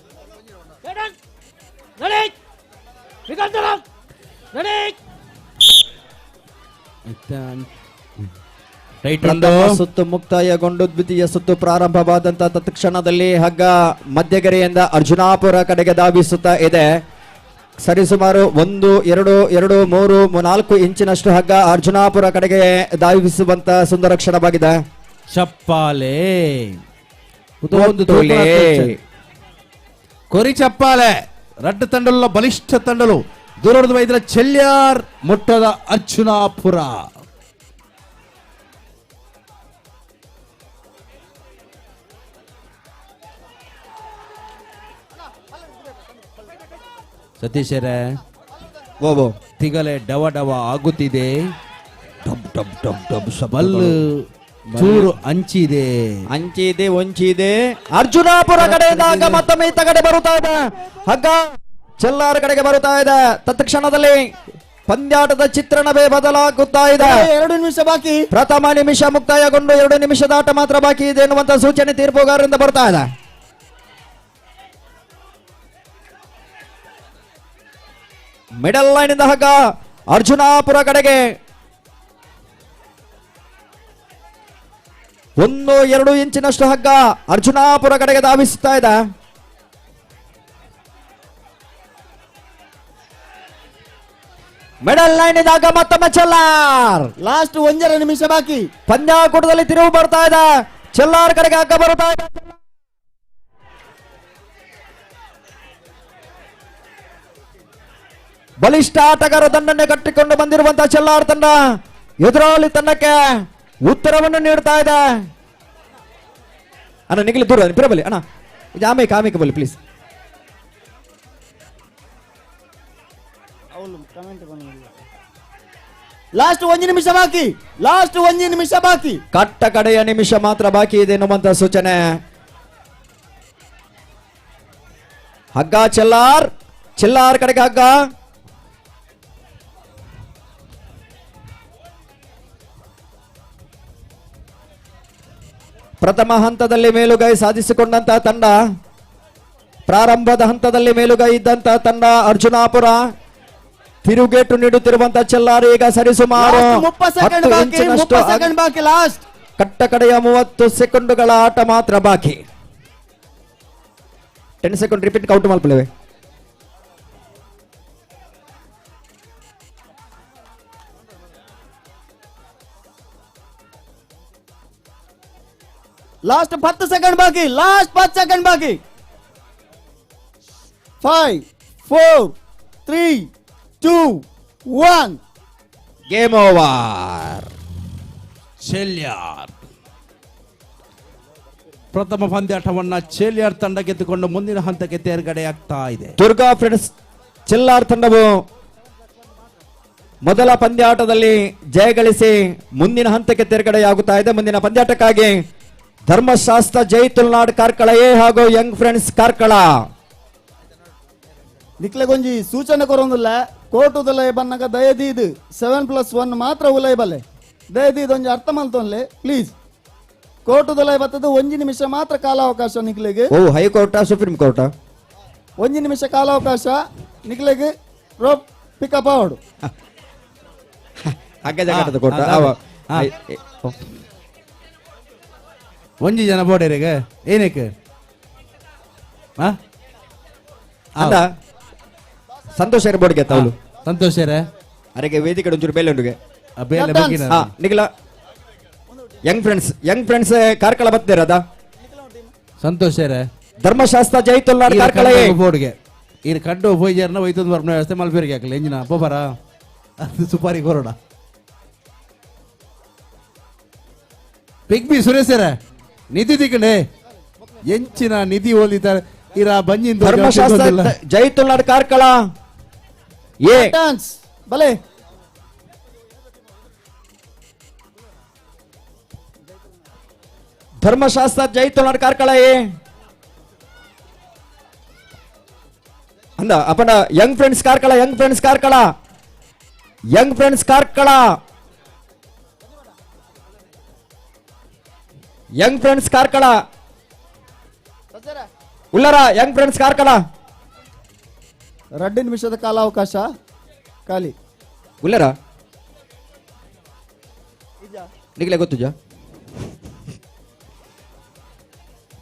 ಪ್ರಥಮ ಸುತ್ತು ಮುಕ್ತಾಯಗೊಂಡು ದ್ವಿತೀಯ ಸುತ್ತು ಪ್ರಾರಂಭವಾದಂತ ತತ್ಕ್ಷಣದಲ್ಲಿ ಹಗ್ಗ ಮಧ್ಯಗೆರೆಯಿಂದ ಅರ್ಜುನಾಪುರ ಕಡೆಗೆ ಧಾವಿಸುತ್ತಾ ಇದೆ. ಸರಿಸುಮಾರು 1, 2, 2, 3, 4 ಇಂಚಿನಷ್ಟು ಹಗ್ಗ ಅರ್ಜುನಾಪುರ ಕಡೆಗೆ ಧಾವಿಸುವಂತ ಸುಂದರ ಕ್ಷಣವಾಗಿದೆ. ಚಪ್ಪಾಲೆ ಕೊರಿ ಚಪ್ಪಾಲೆ ರಡ್ಡು ತಂಡಲ ಬಲಿಷ್ಠ ತಂಡಲು ದೂರದ ವೈದ್ಯರ ಚೆಲ್ಯಾರ್ ಮುಟ್ಟದ ಅರ್ಜುನಾಪುರ. ಸತೀಶರೇ ತಿಗಲೆ ಡವ ಡವ ಆಗುತ್ತಿದೆ. ಬಲ್ಲು ಚೂರು ಅಂಚಿದೆ ಒಂಚಿದೆ. ಅರ್ಜುನಾಪುರ ಕಡೆಯಿಂದ ಮತ್ತೊಮ್ಮೆ ಇತ್ತ ಕಡೆ ಬರುತ್ತಾ ಇದೆ ಹಗ್ಗ ಚೆಲ್ಲಾರ ಕಡೆಗೆ ಬರುತ್ತಾ ಇದೆ. ತತ್ಕ್ಷಣದಲ್ಲಿ ಪಂದ್ಯಾಟದ ಚಿತ್ರಣವೇ ಬದಲಾಗುತ್ತಾ ಇದೆ. 2 ನಿಮಿಷ ಬಾಕಿ. ಪ್ರಥಮ ನಿಮಿಷ ಮುಕ್ತಾಯಗೊಂಡು 2 ನಿಮಿಷದ ಆಟ ಮಾತ್ರ ಬಾಕಿ ಇದೆ ಎನ್ನುವಂತ ಸೂಚನೆ ತೀರ್ಪುಗಾರರಿಂದ ಬರ್ತಾ ಇದೆ. ಮಿಡಲ್ ಲೈನ್ ಇಂದ ಹಗ್ಗ ಅರ್ಜುನಾಪುರ ಕಡೆಗೆ 1, 2 ಇಂಚಿನಷ್ಟು ಹಗ್ಗ ಅರ್ಜುನಾಪುರ ಕಡೆಗೆ ಧಾವಿಸುತ್ತಾ ಇದೆ. ಮಿಡಲ್ ಲೈನ್ ಇದ್ದಾಗ ಮತ್ತೊಮ್ಮೆ ಚೆಲ್ಲಾರ್. ಲಾಸ್ಟ್ 1.5 ನಿಮಿಷ ಬಾಕಿ. ಪಂದ್ಯಾಕೂಟದಲ್ಲಿ ತಿರುವು ಬರ್ತಾ ಇದೆ. ಚೆಲ್ಲಾರ್ ಕಡೆಗೆ ಹಗ್ಗ ಬರುತ್ತಾ ಇದೆ. ಬಲಿಷ್ಠ ಆಟಗಾರ ತಂಡನ್ನೇ ಕಟ್ಟಿಕೊಂಡು ಬಂದಿರುವಂತಹ ಚೆಲ್ಲಾರ್ ತಂಡ ಎದುರಾಳಿ ತಂಡಕ್ಕೆ ಉತ್ತರವನ್ನು ನೀಡ್ತಾ ಇದೆ. ಅಣ್ಣ ನಿಗಲಿ ದೂರ ಬಿರಬಲಿ ಅಣ್ಣ ಇದು ಆಮೇಲೆ ಬಲ್ಲಿ ಪ್ಲೀಸ್. ಲಾಸ್ಟ್ 1 ನಿಮಿಷ ಬಾಕಿ. ಲಾಸ್ಟ್ 1 ನಿಮಿಷ ಬಾಕಿ. ಕಟ್ಟ ಕಡೆಯ ನಿಮಿಷ ಮಾತ್ರ ಬಾಕಿ ಇದೆ ಎನ್ನುವಂತ ಸೂಚನೆ. ಹಗ್ಗ ಚೆಲ್ಲಾರ್ ಕಡೆಗೆ ಹಗ್ಗ. ಪ್ರಥಮ ಹಂತದಲ್ಲಿ ಮೇಲುಗೈ ಸಾಧಿಸಿಕೊಂಡಂತಹ ತಂಡ, ಪ್ರಾರಂಭದ ಹಂತದಲ್ಲಿ ಮೇಲುಗೈ ಇದ್ದಂತಹ ತಂಡ ಅರ್ಜುನಾಪುರ. ತಿರುಗೇಟು ನೀಡುತ್ತಿರುವಂತಹ ಚೆಲ್ಲಾರ್ ಈಗ ಸರಿಸುಮಾರು 10 ಇಂಚಿನಷ್ಟು ಕಟ್ಟ ಕಡೆಯ 30 ಸೆಕೆಂಡುಗಳ ಆಟ ಮಾತ್ರ ಬಾಕಿ. 10 ಸೆಕೆಂಡ್ ರಿಪೀಟ್ ಕೌಂಟ್ ಮಾಡ್ಕೊಳ್ಳೇವೆ. ಲಾಸ್ಟ್ 10 ಸೆಕೆಂಡ್ ಬಾಕಿ. ಲಾಸ್ಟ್ 10 ಸೆಕೆಂಡ್ ಬಾಕಿ. 5, 4, 3, 2, 1 ಗೇಮ್ ಓವರ್. ಚೆಲ್ಯಾರ್ ಪ್ರಥಮ ಪಂದ್ಯಾಟವನ್ನ ಚೆಲ್ಯಾರ್ ತಂಡ ಗೆದ್ದುಕೊಂಡು ಮುಂದಿನ ಹಂತಕ್ಕೆ ತೇರ್ಗಡೆಯಾಗ್ತಾ ಇದೆ. ದುರ್ಗಾ ಫ್ರೆಂಡ್ಸ್ ಚೆಲ್ಲಾರ್ ತಂಡವು ಮೊದಲ ಪಂದ್ಯಾಟದಲ್ಲಿ ಜಯಗಳಿಸಿ ಮುಂದಿನ ಹಂತಕ್ಕೆ ತೇರ್ಗಡೆಯಾಗುತ್ತಾ ಇದೆ. ಮುಂದಿನ ಪಂದ್ಯಾಟಕ್ಕಾಗಿ ಧರ್ಮಶಾಸ್ತ್ರ ಜೈ ತುಳುನಾಡು ಕಾರ್ಕಳ ಎ ಹಾಗೂ ಯಂಗ್ ಫ್ರೆಂಡ್ಸ್ ಕಾರ್ಕಳ ನಿಕ್ಲೆಗೊಂಜಿ ಸೂಚನೆ ಕೊರೊಂದಿಲ್ಲ. ಕೋಟುದಲ ಬನ್ನಗ ದಯದೀದು 7+1 ಮಾತ್ರ ಉಲೈ ಬಲ್ಲೆ. ದಯದೀದು ಒಂಜಿ ಅರ್ಥ ಮಲ್ತೊನ್ಲೆ ಪ್ಲೀಸ್. ಕೋಟುದಲ ಬತ್ತದು 1 ನಿಮಿಷ ಮಾತ್ರ ಕಾಲಾವಕಾಶ ನಿಕ್ಲೆಗೆ. ಹೈಕೋರ್ಟ ಸುಪ್ರೀಂ ಕೋರ್ಟ 1 ನಿಮಿಷ ಕಾಲಾವಕಾಶ ನಿಕ್ಲೆಗೆ. ರೋಪ್ ಪಿಕಪ್ ಆವಡು ಒಂಜಿ ಜನ ಬೋಡೇರಿಗೆ ಏನಕ್ಕೆ ಸಂತೋಷ ಬೋರ್ಡ್ಗೆ ತಾವು ಸಂತೋಷರೇ ಅರೆಗೆ ವೇದಿಕೆ ಒಂಚೂರು ಬೇಲೆ ಉಂಡುಗೆ ನಿಖಿಲ ಯಂಗ್ ಫ್ರೆಂಡ್ಸ್ ಕಾರ್ಕಳ ಬರ್ತೀರ ಅದ ಸಂತೋಷರೇ ಧರ್ಮಶಾಸ್ತ್ರ ಜೈ ತುಳುನಾಡು ಕಾರ್ಕಳ ಬೋರ್ಡ್ಗೆ ಇದು ಕಡ್ಡು ಹೋಯ್ಜಾರನ ಒಯ್ತೊಂದು ಬರ್ನ ವ್ಯವಸ್ಥೆ ಮಲ್ಪೇರಿಗೆ ಹಾಕಲಿ ಎಂಜಿನ ಬೋಬರ ಅದು ಸುಪಾರಿ ಕೊರೋಡ ಬಿಗ್ ಬಿ ಸುರೇಶರ ನಿಧಿ ದಿಕ್ಕಣೆ ಎಂಚಿನ ನಿಧಿ ಓದಿತಾರೆ ಇರ ಬಂಜಿಂದ ಧರ್ಮಶಾಸ್ತ್ರ ಜೈ ತುಳುನಾಡು ಕಾರ್ಕಳ ಏ ಚಾನ್ಸ್ ಬಲೆ ಧರ್ಮಶಾಸ್ತ್ರ ಜೈ ತುಳುನಾಡು ಕಾರ್ಕಳ ಏ ಅಂದ ಅಪ್ಪನ young friends Karkala young friends Karkala young friends Karkala young friends Karkala ಉಲ್ಲರ ಯಂಗ್ ಫ್ರೆಂಡ್ಸ್ ಕಾರ್ಕಳ 2 ನಿಮಿಷದ ಕಾಲಾವಕಾಶ ಖಾಲಿ ಉಲ್ಲರ ನಿಗಲೇ ಗೊತ್ತುಜ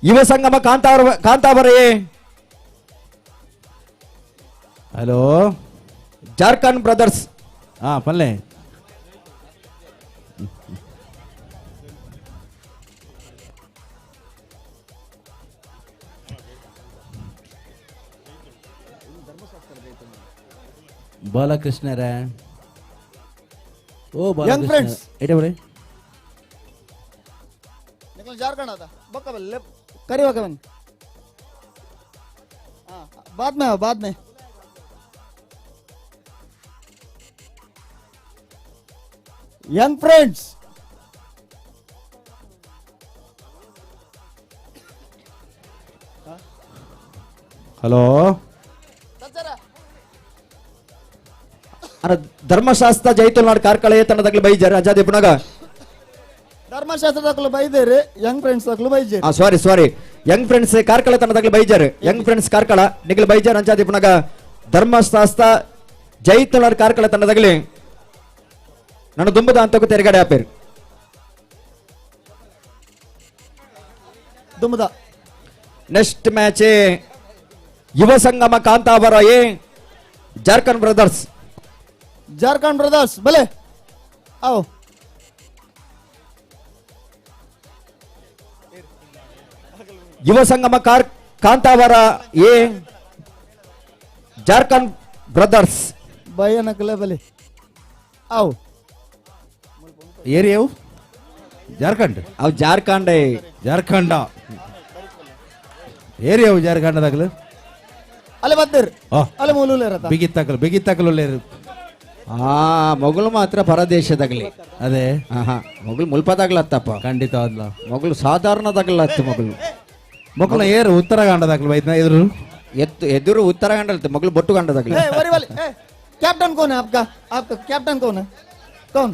ಯುವ ಸಂಗಮ ಕಾಂತಾವರೇ ಹಲೋ ಜಾರ್ಖಂಡ್ ಬ್ರದರ್ಸ್ ಹಾ ಪಲ್ಲೆ ಬಾಲಕೃಷ್ಣರ ಓ ಬಾಲಕೃಷ್ಣ ಫ್ರೆಂಡ್ಸ್ ಎಡೆ ಬರೆ ನಿಕಲ್ ಜಾರ್ಖಂಡ್ ಆದ ಬಕ್ಕ ಬಲ್ಲೆ ಕರಿವಾಗ ಬನ್ನಿ बाद में young friends hello Dharmashastra Jai Tulunadu Karkala ತಂಡದಾಗಲಿ ಬೈಜಾರ ಅಜಾದಿ ಪುನಗ ಧರ್ಮಶಾಸ್ತ್ರದಾಗಲು ಬೈದೇರಿ ಯಂಗ್ ಫ್ರೆಂಡ್ಸ್ ದಾಗಲು ಬೈಜೇರಿ ಸಾರಿ ಯಂಗ್ ಫ್ರೆಂಡ್ಸ್ ಕಾರ್ಕಳ ತಂಡದಾಗಲಿ ಬೈಜಾರ್ ಯಂಗ್ ಫ್ರೆಂಡ್ಸ್ ಕಾರ್ಕಳ ನಿಗಲ್ ಬೈಜಾರ್ ಅಂಚಾದಿ ಪುನಗ ಧರ್ಮಶಾಸ್ತ್ರ ಜೈ ತುಳುನಾಡು ಕಾರ್ಕಳ ತಂಡದಾಗಲಿ ನಾನು ದುಂಬದ ಅಂತಕ್ಕೂ ತೆರಗಡೆ ಆಪೇರು ದುಂಬದ ನೆಕ್ಸ್ಟ್ ಮ್ಯಾಚ್ ಯುವ ಸಂಗಮ ಕಾಂತಾವರ ಎ ಜಾರ್ಖಂಡ್ ಬ್ರದರ್ಸ್ ಬಲೆ आओ ಯುವ ಸಂಗಮ ಕಾಂತಾವರ ಎ ಜಾರ್ಖಂಡ್ ಬ್ರದರ್ಸ್ ಭಯಾನಕಲೆ ಬಲೆ आओ ಏರಿಯಾವು ಜಾರ್ಖಂಡ್ ಅವು ಜಾರ್ಖಂಡ ಏರಿಯಾವು ಜಾರ್ಖಂಡದಾಗಲು ಅಲೆ ಬದ್ದರ್ ಅಲೆ ಮೂಲೂಲೇರತ ಬಿಗಿತ್ತಕಲು ಲೇರು ಮೊಗಲು ಮಾತ್ರ ಪರದೇಶದಾಗಲಿ ಅದೇ ಮೊಗಲು ಮುಲ್ಪದಾಗ್ಲತ್ತಪ್ಪ ಖಂಡಿತವಾದ್ಲ ಮೊಗಲು ಸಾಧಾರಣದಾಗ್ಲತ್ತ ಮೊಗಲ ಏರು ಉತ್ತರಾಖಂಡದಾಗಲು ಬೈದ್ನ ಎದುರು ಉತ್ತರಾಖಂಡ ಮೊಗಲು ಬೊಟ್ಟುಗಂಡದಾಗಲಿ कैप्टन कौन है आपका कैप्टन कौन है कौन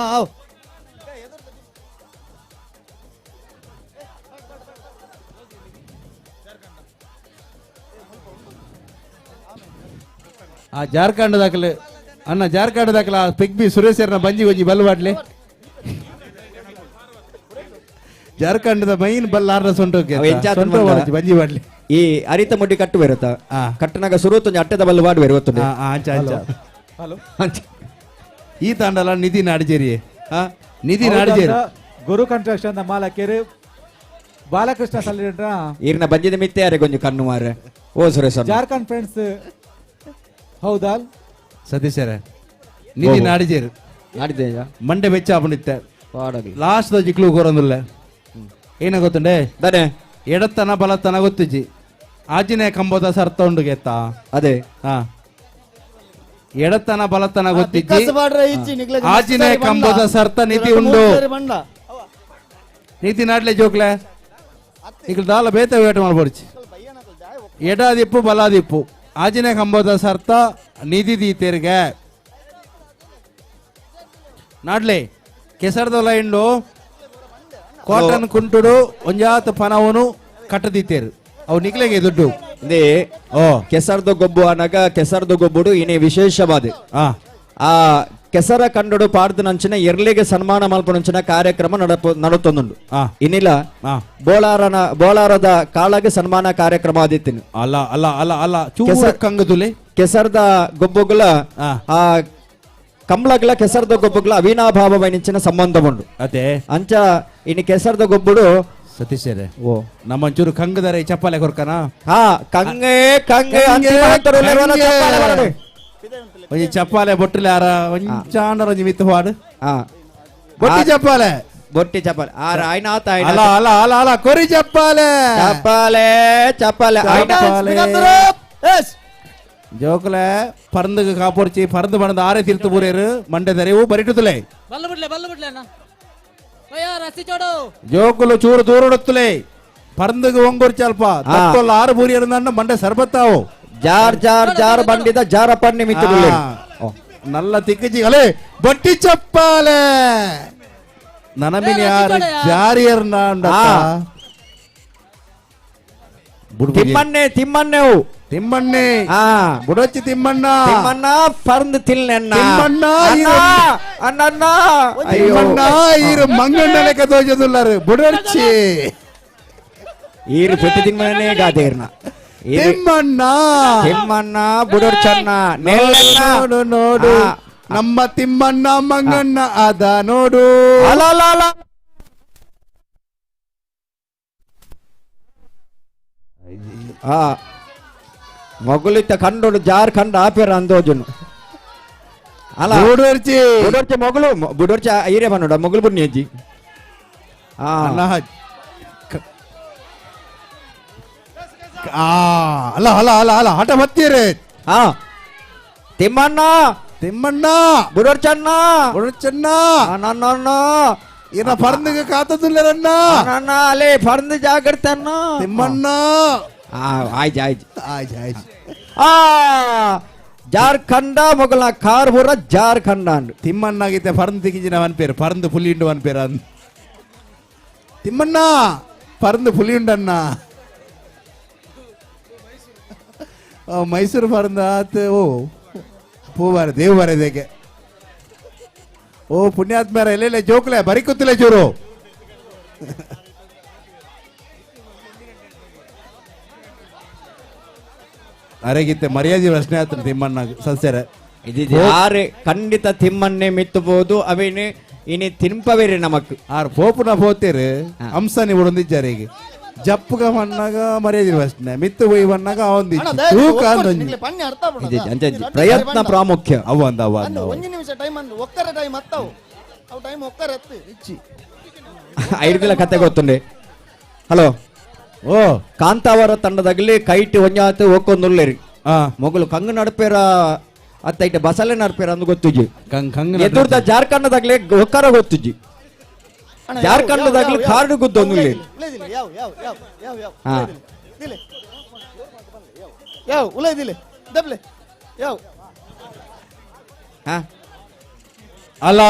आओ ಜಾರ್ಖಂಡದಾಗಲು ಅಣ್ಣ ಜಾರ್ಖಂಡದಾಗಲ ಪಿಗ್ ಬಿ ಸುರೇಶರ್ನ ಬಂಜಿ ಗೊಂಜಿ ಬಲ್ವಾಡ್ಲಿ ಜಾರ್ಖಂಡದ ಮೈನ್ ಬಲ್ಲಾರ ಬಂಜಿ ಬಾಡ್ಲಿ ಈ ಅರಿತ ಮುಡ್ಡಿ ಕಟ್ಟು ಬರುತ್ತ ಕಟ್ಟನಾಗ ಸುರುತ್ತೊಂದು ಅಟ್ಟದ ಬಲ್ಲು ಬಾಡು ಬರುತ್ತದೆ ಈ ತಾಂಡಲ ನಿಧಿ ನಾಡಿಜೇರಿ ನಿಧಿ ನಾಡಿಜೇರಿ ಗುರು ಕನ್ಸ್ಟ್ರಕ್ಷನ್ ಮಾಲಕೇರಿ ಬಾಲಕೃಷ್ಣ ಸಲ್ಲಿಡ್ರ ಈರ್ನ ಬಂಜಿದ ಮಿತ್ತೆ ಯಾರೇ ಗೊಂಜು ಕಣ್ಣು ಮಾರ ಓ ಸುರೇಶ್ ಜಾರ್ಖಂಡ್ ಫ್ರೆಂಡ್ಸ್ ಹೌದಾ ಸತೀಶರ ನಿಧಿ ನಾಡಿಜೇರಿ ನಾಡಿದ್ದೇಯ ಮಂಡೆ ಬೆಚ್ಚ ಆಪಣಿತ್ತೆ ಲಾಸ್ಟ್ ಜಿಕ್ಲು ಕೋರೊಂದಿಲ್ಲ ಏನ ಗೊತ್ತುಂಡೆ ದನೆ ಎಡತನ ಬಲತನ ಗೊತ್ತಿಜ್ಜಿ ಆಜಿನೇ ಕಂಬೋದ ಸರ್ತ ಉಂಡು ಗೆತ್ತ ಅದೇ ಎಡತನ ಬಲತನ ಗೊತ್ತಿಜ್ಜಿ ಆಜಿನೇ ಕಂಬೋದ ಸರ್ತ ನಿಧಿ ಉಂಡು ನೀತಿ ನಾಡ್ಲೆ ಜೋಕ್ಲೆ ಈಗ ದಾಲ ಬೇತ ವೇಟ ಮಾಡ್ಬೋಡ್ಚಿ ಎಡದಿಪ್ಪು ಬಲಾದಿಪ್ಪು ಆಜಿನೇ ಕಂಬೋದ ಸರ್ತ ನಿಧಿ ದೀತೆರ್ಗೆ ನಾಡ್ಲೆ ಕೆಸರ್ದೊಲ ಇಂಡು ಕಾಟನ್ ಕುಂಟುಡು ಒಂಜಾತ ಪನವನು ಕಟ್ಟದಿತ್ತೇರು ಅವು ನಿಕ್ಲೆಗೆ ದುಡ್ಡು ಕೆಸರ್ದ ಗೊಬ್ಬು ಅನಗ ಕೆಸರ್ದ ಗೊಬ್ಬುಡು ಇನೇ ವಿಶೇಷವಾದ ಆ ಕೆಸರ ಕಂಡುಡು ಪಾಡ್ದು ನಂಚಿನ ಎರ್ಲಿಗೆ ಸನ್ಮಾನ ಮಲ್ಪನಂಚಿನ ಕಾರ್ಯಕ್ರಮ ನಡುತ್ತೊಂದುಂಡು ಇನ್ನಿಲ್ಲ ಬೋಳಾರದ ಕಾಳಗೆ ಸನ್ಮಾನ ಕಾರ್ಯಕ್ರಮ ಆದಿತ್ತಿನ ಅಲ್ಲ ಅಲ್ಲ ಅಲ್ಲ ಅಲ್ಲ ಚೂರ ಕಂಗದುಲೆ ಕೆಸರ್ದ ಗೊಬ್ಬುಗಳ ಆ ಕಂಬಳಗಳ ಕೆಸರ್ದ ಗೊಬ್ಬುಗಳ ಅವಿನಾಭಾವವೈನಿಂಚಿನ ಸಂಬಂಧ ಉಂಡು ಅದೇ ಅಂಚ ಇನ್ನು ಕೆಸರ್ದ ಗೊಬ್ಬುಡು ಸತೀಶರೇ ಓ ನಮ್ಮಂಚೂರು ಕಂಗದರೆ ಚಪ್ಪಾಲೆ ಕೊರ್ಕನ ಕಂಗೆ ಒಂಜಿ ಚಪ್ಪಾಲೆ ಬೊಟ್ಟಲೆ ಆರ ಒಂಚಾಂಡರ ಒಂಜಿ ಮಿತ್ತು ಹಾಡು ಬೊಟ್ಟಿ ಚಪ್ಪಾಲೆ ಬೊಟ್ಟಿ ಚಪ್ಪಾಲೆ ಆರ ಆಯ್ನ ಆತ ಅಲ ಅಲ ಅಲ ಅಲ ಕೊರಿ ಚಪ್ಪಾಲೆ ಚಪ್ಪಾಲೆ ಚಪ್ಪಾಲೆ ಜೋಕಲೆ ಪರಂದಗ ಕಾಪೊರ್ಚಿ ಪರಂದು ಬಣದ ಆರೆ ತಿರ್ತು ಬೂರೇರು ಮಂಡೆ ದರೆವು ಬರಿಟುತಲೆ ಬಲ್ಲ ಬಿಡ್ಲೆ ಅಣ್ಣ ರಸ್ತಿ ಚೋಡು ಜೋಕುಲು ಚೂರು ದೂರಡುತ್ತಲೆ ಪರಂದಗ ಒಂಗೊರ್ಚಿ ಅಲ್ಪ ತತ್ತೊಲ್ಲ ಆರು ಬೂರಿಯರು ನನ್ನ ಮಂಡೆ ಸರ್ಬತ್ತಾವು ಜಾರ್ ಜಾರ್ ಜಾರ್ ಬಂಡಿದ ಜಾರ ಪಣ್ಣಿ ಮಿತ್ತು ನಲ್ಲ ತಿಕ್ಕಜಿ ಅಲೆ ಬೊಟ್ಟಿ ಚಪ್ಪಾಲೆ ನನಮಿನ ಯಾರು ಜಾರಿಯರ್ ತಿಮ್ಮಣ್ಣೆ ತಿಮ್ಮಣ್ಣೆ ಬುಡಚ್ಚಿ ತಿಮ್ಮಣ್ಣ ತಿಮ್ಮಣ್ಣ ಪರಂದು ತಿಲ್ನೆಣ್ಣ ತಿಮ್ಮಣ್ಣ ಅಣ್ಣ ತಿಮ್ಮಣ್ಣ ಈರು ಮಂಗಣ್ಣ ಲೆಕ್ಕ ತೋಜದುಲ್ಲಾರು ಬುಡಚ್ಚಿ ಈರು ಪೆಟ್ಟು ತಿಮ್ಮಣ್ಣೆ ಗಾದೇರ್ನ ತಿಮ್ಮಣ್ಣ ಬುಡರ್ಚಣ್ಣ ನೋಡು ನೋಡು ನಮ್ಮ ತಿಮ್ಮಣ್ಣ ಮಂಗಣ್ಣ ಅದ ನೋಡು ಮೊಗಲಿತ್ತ ಕಂಡೋಡು ಜಾರ್ಖಂಡ್ ಆಪೇರ ಅಂದೋಜನು ಅಲ್ಲ ಬುಡರ್ಚಿ ಮೊಗಲು ಬುಡರ್ಚಿ ಐರೇ ಬನ್ನೋಡ ಮೊಗಲು ಬುಣ್ಣಿ ಅಜ್ಜಿ ಅಲ್ಲ ಅಲ್ಲ ಅಲ್ಲ ಅಲ್ಲ ಹಠ ಬತ್ತೀರಿ ತಿಮ್ಮಣ್ಣ ಬುಡರ್ಚಣ್ಣ ನನ್ನ ಏನ ಪರಂದಿಗೆ ಕಾತದುಲ್ಲರನ್ನ ಅಲೆ ಪರಂದು ಜಾಗ್ರತೆ ಅಣ್ಣ ತಿಮ್ಮಣ್ಣ ಆಯ್ತು ಜಾರ್ಖಂಡ ಮೊಗಲ ಕಾರ್ಪುರ ಜಾರ್ಖಂಡ ತಿಮ್ಮಣ್ಣಗಿತ್ತೆ ಪರಂದು ತೆಗಿಜಿನ ಅವನ್ ಪೇರು ಪರಂದು ಪುಲಿ ಉಂಡು ಅವನ್ ಪೇರು ಅಂದ್ ತಿಮ್ಮಣ್ಣ ಪರಂದು ಪುಲಿ ಉಂಡಣ್ಣ ಮೈಸೂರು ಪರಂದ ಆತ ಓ ಪೂವಾರ ದೇವ್ ಬರೆದೇಗೆ ಓ ಪುಣ್ಯಾತ್ಮರ ಎಲ್ಲೆಲ್ಲ ಜೋಕ್ಲೆ ಬರಿಕುತ್ತಲೇ ಚೂರು ಅರೆಗಿತ್ತೆ ಮರ್ಯಾದೆ ಪ್ರಶ್ನೆ ಆತ ತಿಮ್ಮಣ್ಣ ಸಸ್ಯರ ಯಾರು ಖಂಡಿತ ತಿಮ್ಮನ್ನೇ ಮಿತ್ತಬಹುದು ಅವೇನೆ ಇನಿ ತಿನ್ಪವೇರಿ ನಮಕ್ ಆರ್ ಪೋಪುನ ಪೋತೇರು ಹಂಸನಿ ಉಡೊಂದಿದ್ದಾರೆ ಈಗ ಜಪ್ಪುಗ ಮಣ್ಣಾಗ ಮರ್ಯಾದೆ ಪ್ರಶ್ನೆ ಮಿತ್ತು ಹೋಯ್ ಬಣ್ಣಾಗ ಪ್ರಯತ್ನ ಪ್ರಾಮುಖ್ಯ ಅವಂದ ಐಡ್ಗಳ ಕತೆ ಗೊತ್ತುಂಡೆ ಹಲೋ ಓ ಕಾಂತಾವರ ತಂಡದಾಗಲಿ ಕೈಟಿ ಒಂಜಾತು ಒಕ್ಕೊಂದುಲ್ಲೇರಿ ಮೊಗಲು ಕಂಗ ನಡಪೇರ ಅತ್ತೈತೆ ಬಸಲೆ ನಡಪೇರ ಅಂದು ಗೊತ್ತುಜಿ ಎದುರ್ದ ಜಾರ್ಖಂಡದಾಗ್ಲಿ ಒಕ್ಕಾರ ಗೊತ್ತುಜಿ ಜಾರ್ಖಂಡದಾಗ್ಲಿ ಕಾರ್ಡು ಗೊತ್ತೊಂದು ಅಲ್ಲ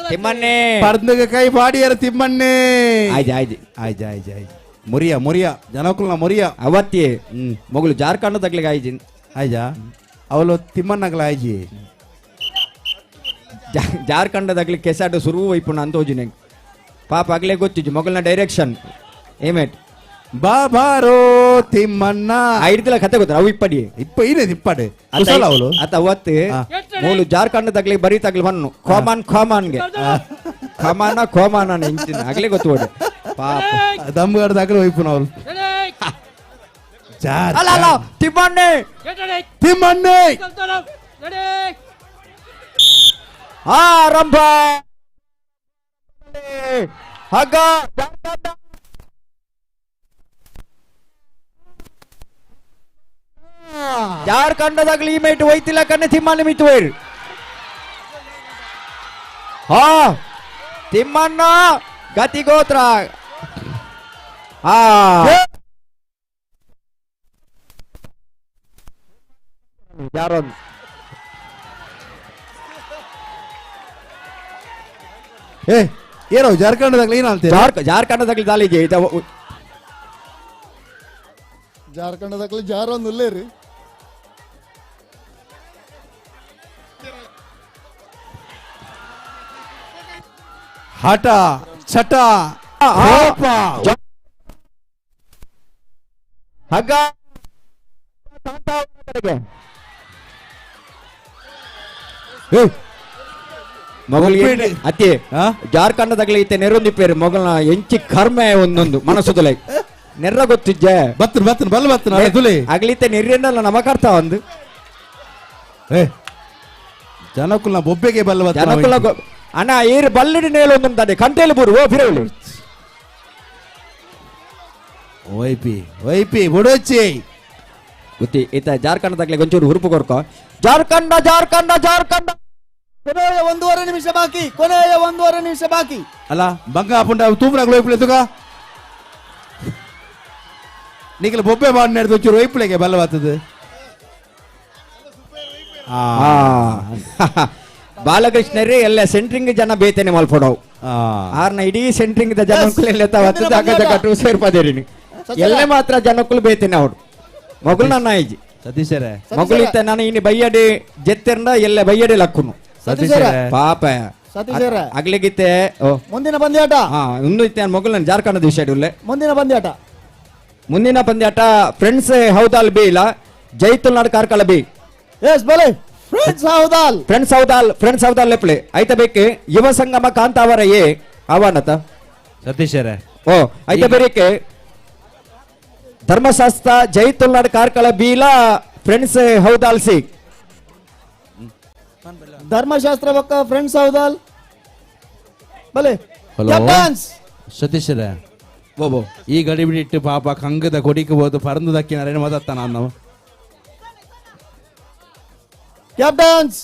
ತಿಮ್ಮಣ್ಣೆ ಪರ್ದಗ ಕೈ ಬಾಡಿಯರ ತಿಮ್ಮಣ್ಣೆ ಆಯ್ತು ಮುರಿಯ ಜನಕುಲ್ನ ಮುರಿಯ ಅವತ್ತಿ ಮೊಗಲು ಜಾರ್ಖಂಡದಾಗ್ಲಿಗೆ ಆಯ್ಜಿ ಆಯ್ಜಾ ಅವಳು ತಿಮ್ಮಣ್ಣಗ್ಲ ಆಯ್ಜಿ ಜಾರ್ಖಂಡದಾಗ್ಲಿ ಕೆಸಾಡು ಸುರು ವೈಪುಣ ಅಂತೋಜಿನ ಪಾಪ ಆಗ್ಲೇ ಗೊತ್ತಿಜ್ಜು ಮೊಗಲ್ನ ಡೈರೆಕ್ಷನ್ ಏಮೇಟ್ ಬಾಬಾರೋ ತಿಮ್ಮಣ್ಣ ಐಡ್ದಲ ಕತೆ ಗೊತ್ತ ಅವು ಇಪ್ಪಡಿ ಇಪ್ಪಡೆ ಅವಳು ಅತ ಅವತ್ತು ಮೂಲು ಜಾರ್ಖಂಡದಾಗ್ಲಿ ಬರೀ ತಗ್ಲಿ ಬನ್ನು ಖೋಮಾನ್ಗೆ ಖೋಮಾನ ಇಂಚಿನ ಆಗ್ಲೇ ಗೊತ್ತು ಓಡಿ ಪಾಪ ದಮ್ಗಡ್ದಾಗ್ಲಿ ವೈಪುನ ಅವಳು ತಿಮ್ಮಣ್ಣೆ ಆರಂಭ ಹಗ್ಗ ಜಾರ್ಖಂಡದಾಗ್ಲಿ ಈ ಮೇಟ್ ಹೋಯ್ತಿಲ್ಲ ಕಣ್ಣೆ ತಿಮ್ಮಣ್ಣ ಮಿತ್ತು ಹೋಯ್ರು ತಿಮ್ಮಣ್ಣ ಗತಿಗೋತ್ರ ಯಾರೊಂದು ಏನೋ ಜಾರ್ಖಂಡದಾಗ್ಲಿ ಏನ್ ಹೇಳ್ತೀರಾ ಜಾರ್ಖಂಡದಾಗ್ಲಿ ದಾಳಿಗೆ ಜಾರ್ಖಂಡದಾಗ್ಲಿ ಜಾರೊಂದು ಉಲ್ಲೇರಿ ಹಠ ಚಟ ಹಗ್ಗ ಮೊಗಲ್ಗೆ ಅತ್ತೆ ಜಾರ್ಖಂಡದಾಗ್ಲಿ ಐತೆ ನೆರೊಂದಿಪ್ಪೇರು ಮೊಗಲ್ನ ಎಂಚಿ ಕರ್ಮೆ ಒಂದೊಂದು ಮನಸ್ಸುದಲೈ ನೆರ್ರ ಗೊತ್ತಿಜ್ಜೆ ಬತ್ತನ್ ಬಲ್ಲ ಬತ್ತನ ಆಗ್ಲಿತ್ತೆ ನೆರ್ರೆಂಡಲ್ಲ ನಮಕರ್ತ ಒಂದು ಜನಕ್ಕುಲ್ಲ ಬೊಬ್ಬೆಗೆ ಬಲ್ಲವ ಜನಕ್ಕುಲ್ಲ ಅಣ್ಣ ಏರು ಬಲ್ಲಿಡಿ ನೇಲೊಂದು ಕಂಟೇಲಿ ಬರು ಓ ಫಿರವಲಿ ವೈಪಿ ಬುಡೋಚಿ ಗೊತ್ತಿ ಈತ ಜಾರ್ಖಂಡದಾಗ್ಲೆ ಒಂಚೂರು ಹುರುಪು ಕೊರ್ಕೊ ಜಾರ್ಖಂಡ ಕೊನೆಯ 1.5 ನಿಮಿಷ ಬಾಕಿ ಅಲ್ಲ ಬಂಗ ಪುಂಡ ತೂಮ್ರಾಗ್ಲು ವೈಪ್ಲೆ ತುಗ ನೀಗಲ ಬೊಬ್ಬೆ ಮಾಡಿ ನಡೆದು ಒಂಚೂರು ವೈಪ್ಲೆಗೆ ಬಲ್ಲವಾತದು ಬಾಲಕೃಷ್ಣರೇ ಎಲ್ಲ ಸೆಂಟ್ರಿಂಗ್ ಜನ ಬೇತೇನೆ ಮಲ್ಪಡವು ಆರ್ನ ಇಡೀ ಸೆಂಟ್ರಿಂಗ್ ದ ಜನಕ್ಕೂ ಸೇರ್ಪದೇರಿನಿ ಎಲ್ಲೇ ಮಾತ್ರ ಜನಕ್ಕೂ ಬೇತೇನೆ ಅವ್ರು ಮಗಳು ನನ್ನ ಐಜಿ ಸತೀಶರೇ ಮಗಳು ಇತ್ತ ನಾನು ಇನ್ನು ಬೈಯಡಿ ಜೆತ್ತೆರ್ನ ಎಲ್ಲ ಬೈಯಡಿ ಲಕ್ಕುನು ಪಾಪ ಅಗ್ಲಿಗಿತ್ತೆ ಮುಂದಿನ ಪಂದ್ಯಾಟ ಇನ್ನು ಇತ್ತೆ ಮಗಳು ಜಾರ್ಖಂಡದ ವಿಷಯ ಮುಂದಿನ ಪಂದ್ಯಾಟ ಫ್ರೆಂಡ್ಸ್ ಹೌದಾಲ್ ಬಿ ಇಲ್ಲ ಜೈತುಲ್ನಾಡ್ ಕಾರ್ಕಳ ಬಿ ಎಸ್ ಬಲೆ ಫ್ರೆಂಡ್ಸ್ ಹೌದಾಲ್ ಲೆಪ್ಲೆ ಐತ ಬೇಕೆ ಯುವ ಸಂಗಮ ಕಾಂತಾವರ ಏ ಆವಾನತ ಸತೀಶರೇ ಓ ಐತ ಬೇರೆಕೆ ಧರ್ಮಶಾಸ್ತ್ರ ಜೈತುಲ್ನಾಡ್ ಕಾರ್ಕಳ ಬೀಲ ಫ್ರೆಂಡ್ಸ್ ಹೌದಾಲ್ ಸಿ ಧರ್ಮಶಾಸ್ತ್ರ ಬಕ್ಕ ಫ್ರೆಂಡ್ಸ್ ಹೌದಾಲ್ ಬಲೆ ಸತೀಶರೇ ಈ ಗಡಿ ಬಿಡಿಟ್ಟು ಪಾಪ ಕಂಗದ ಕೊಡಿಕೆ ಹೋದು ಪರಂದು ದಕ್ಕಿನ ಮದತ್ತ ನಾನು ಕ್ಯಾಪ್ಟನ್ಸ್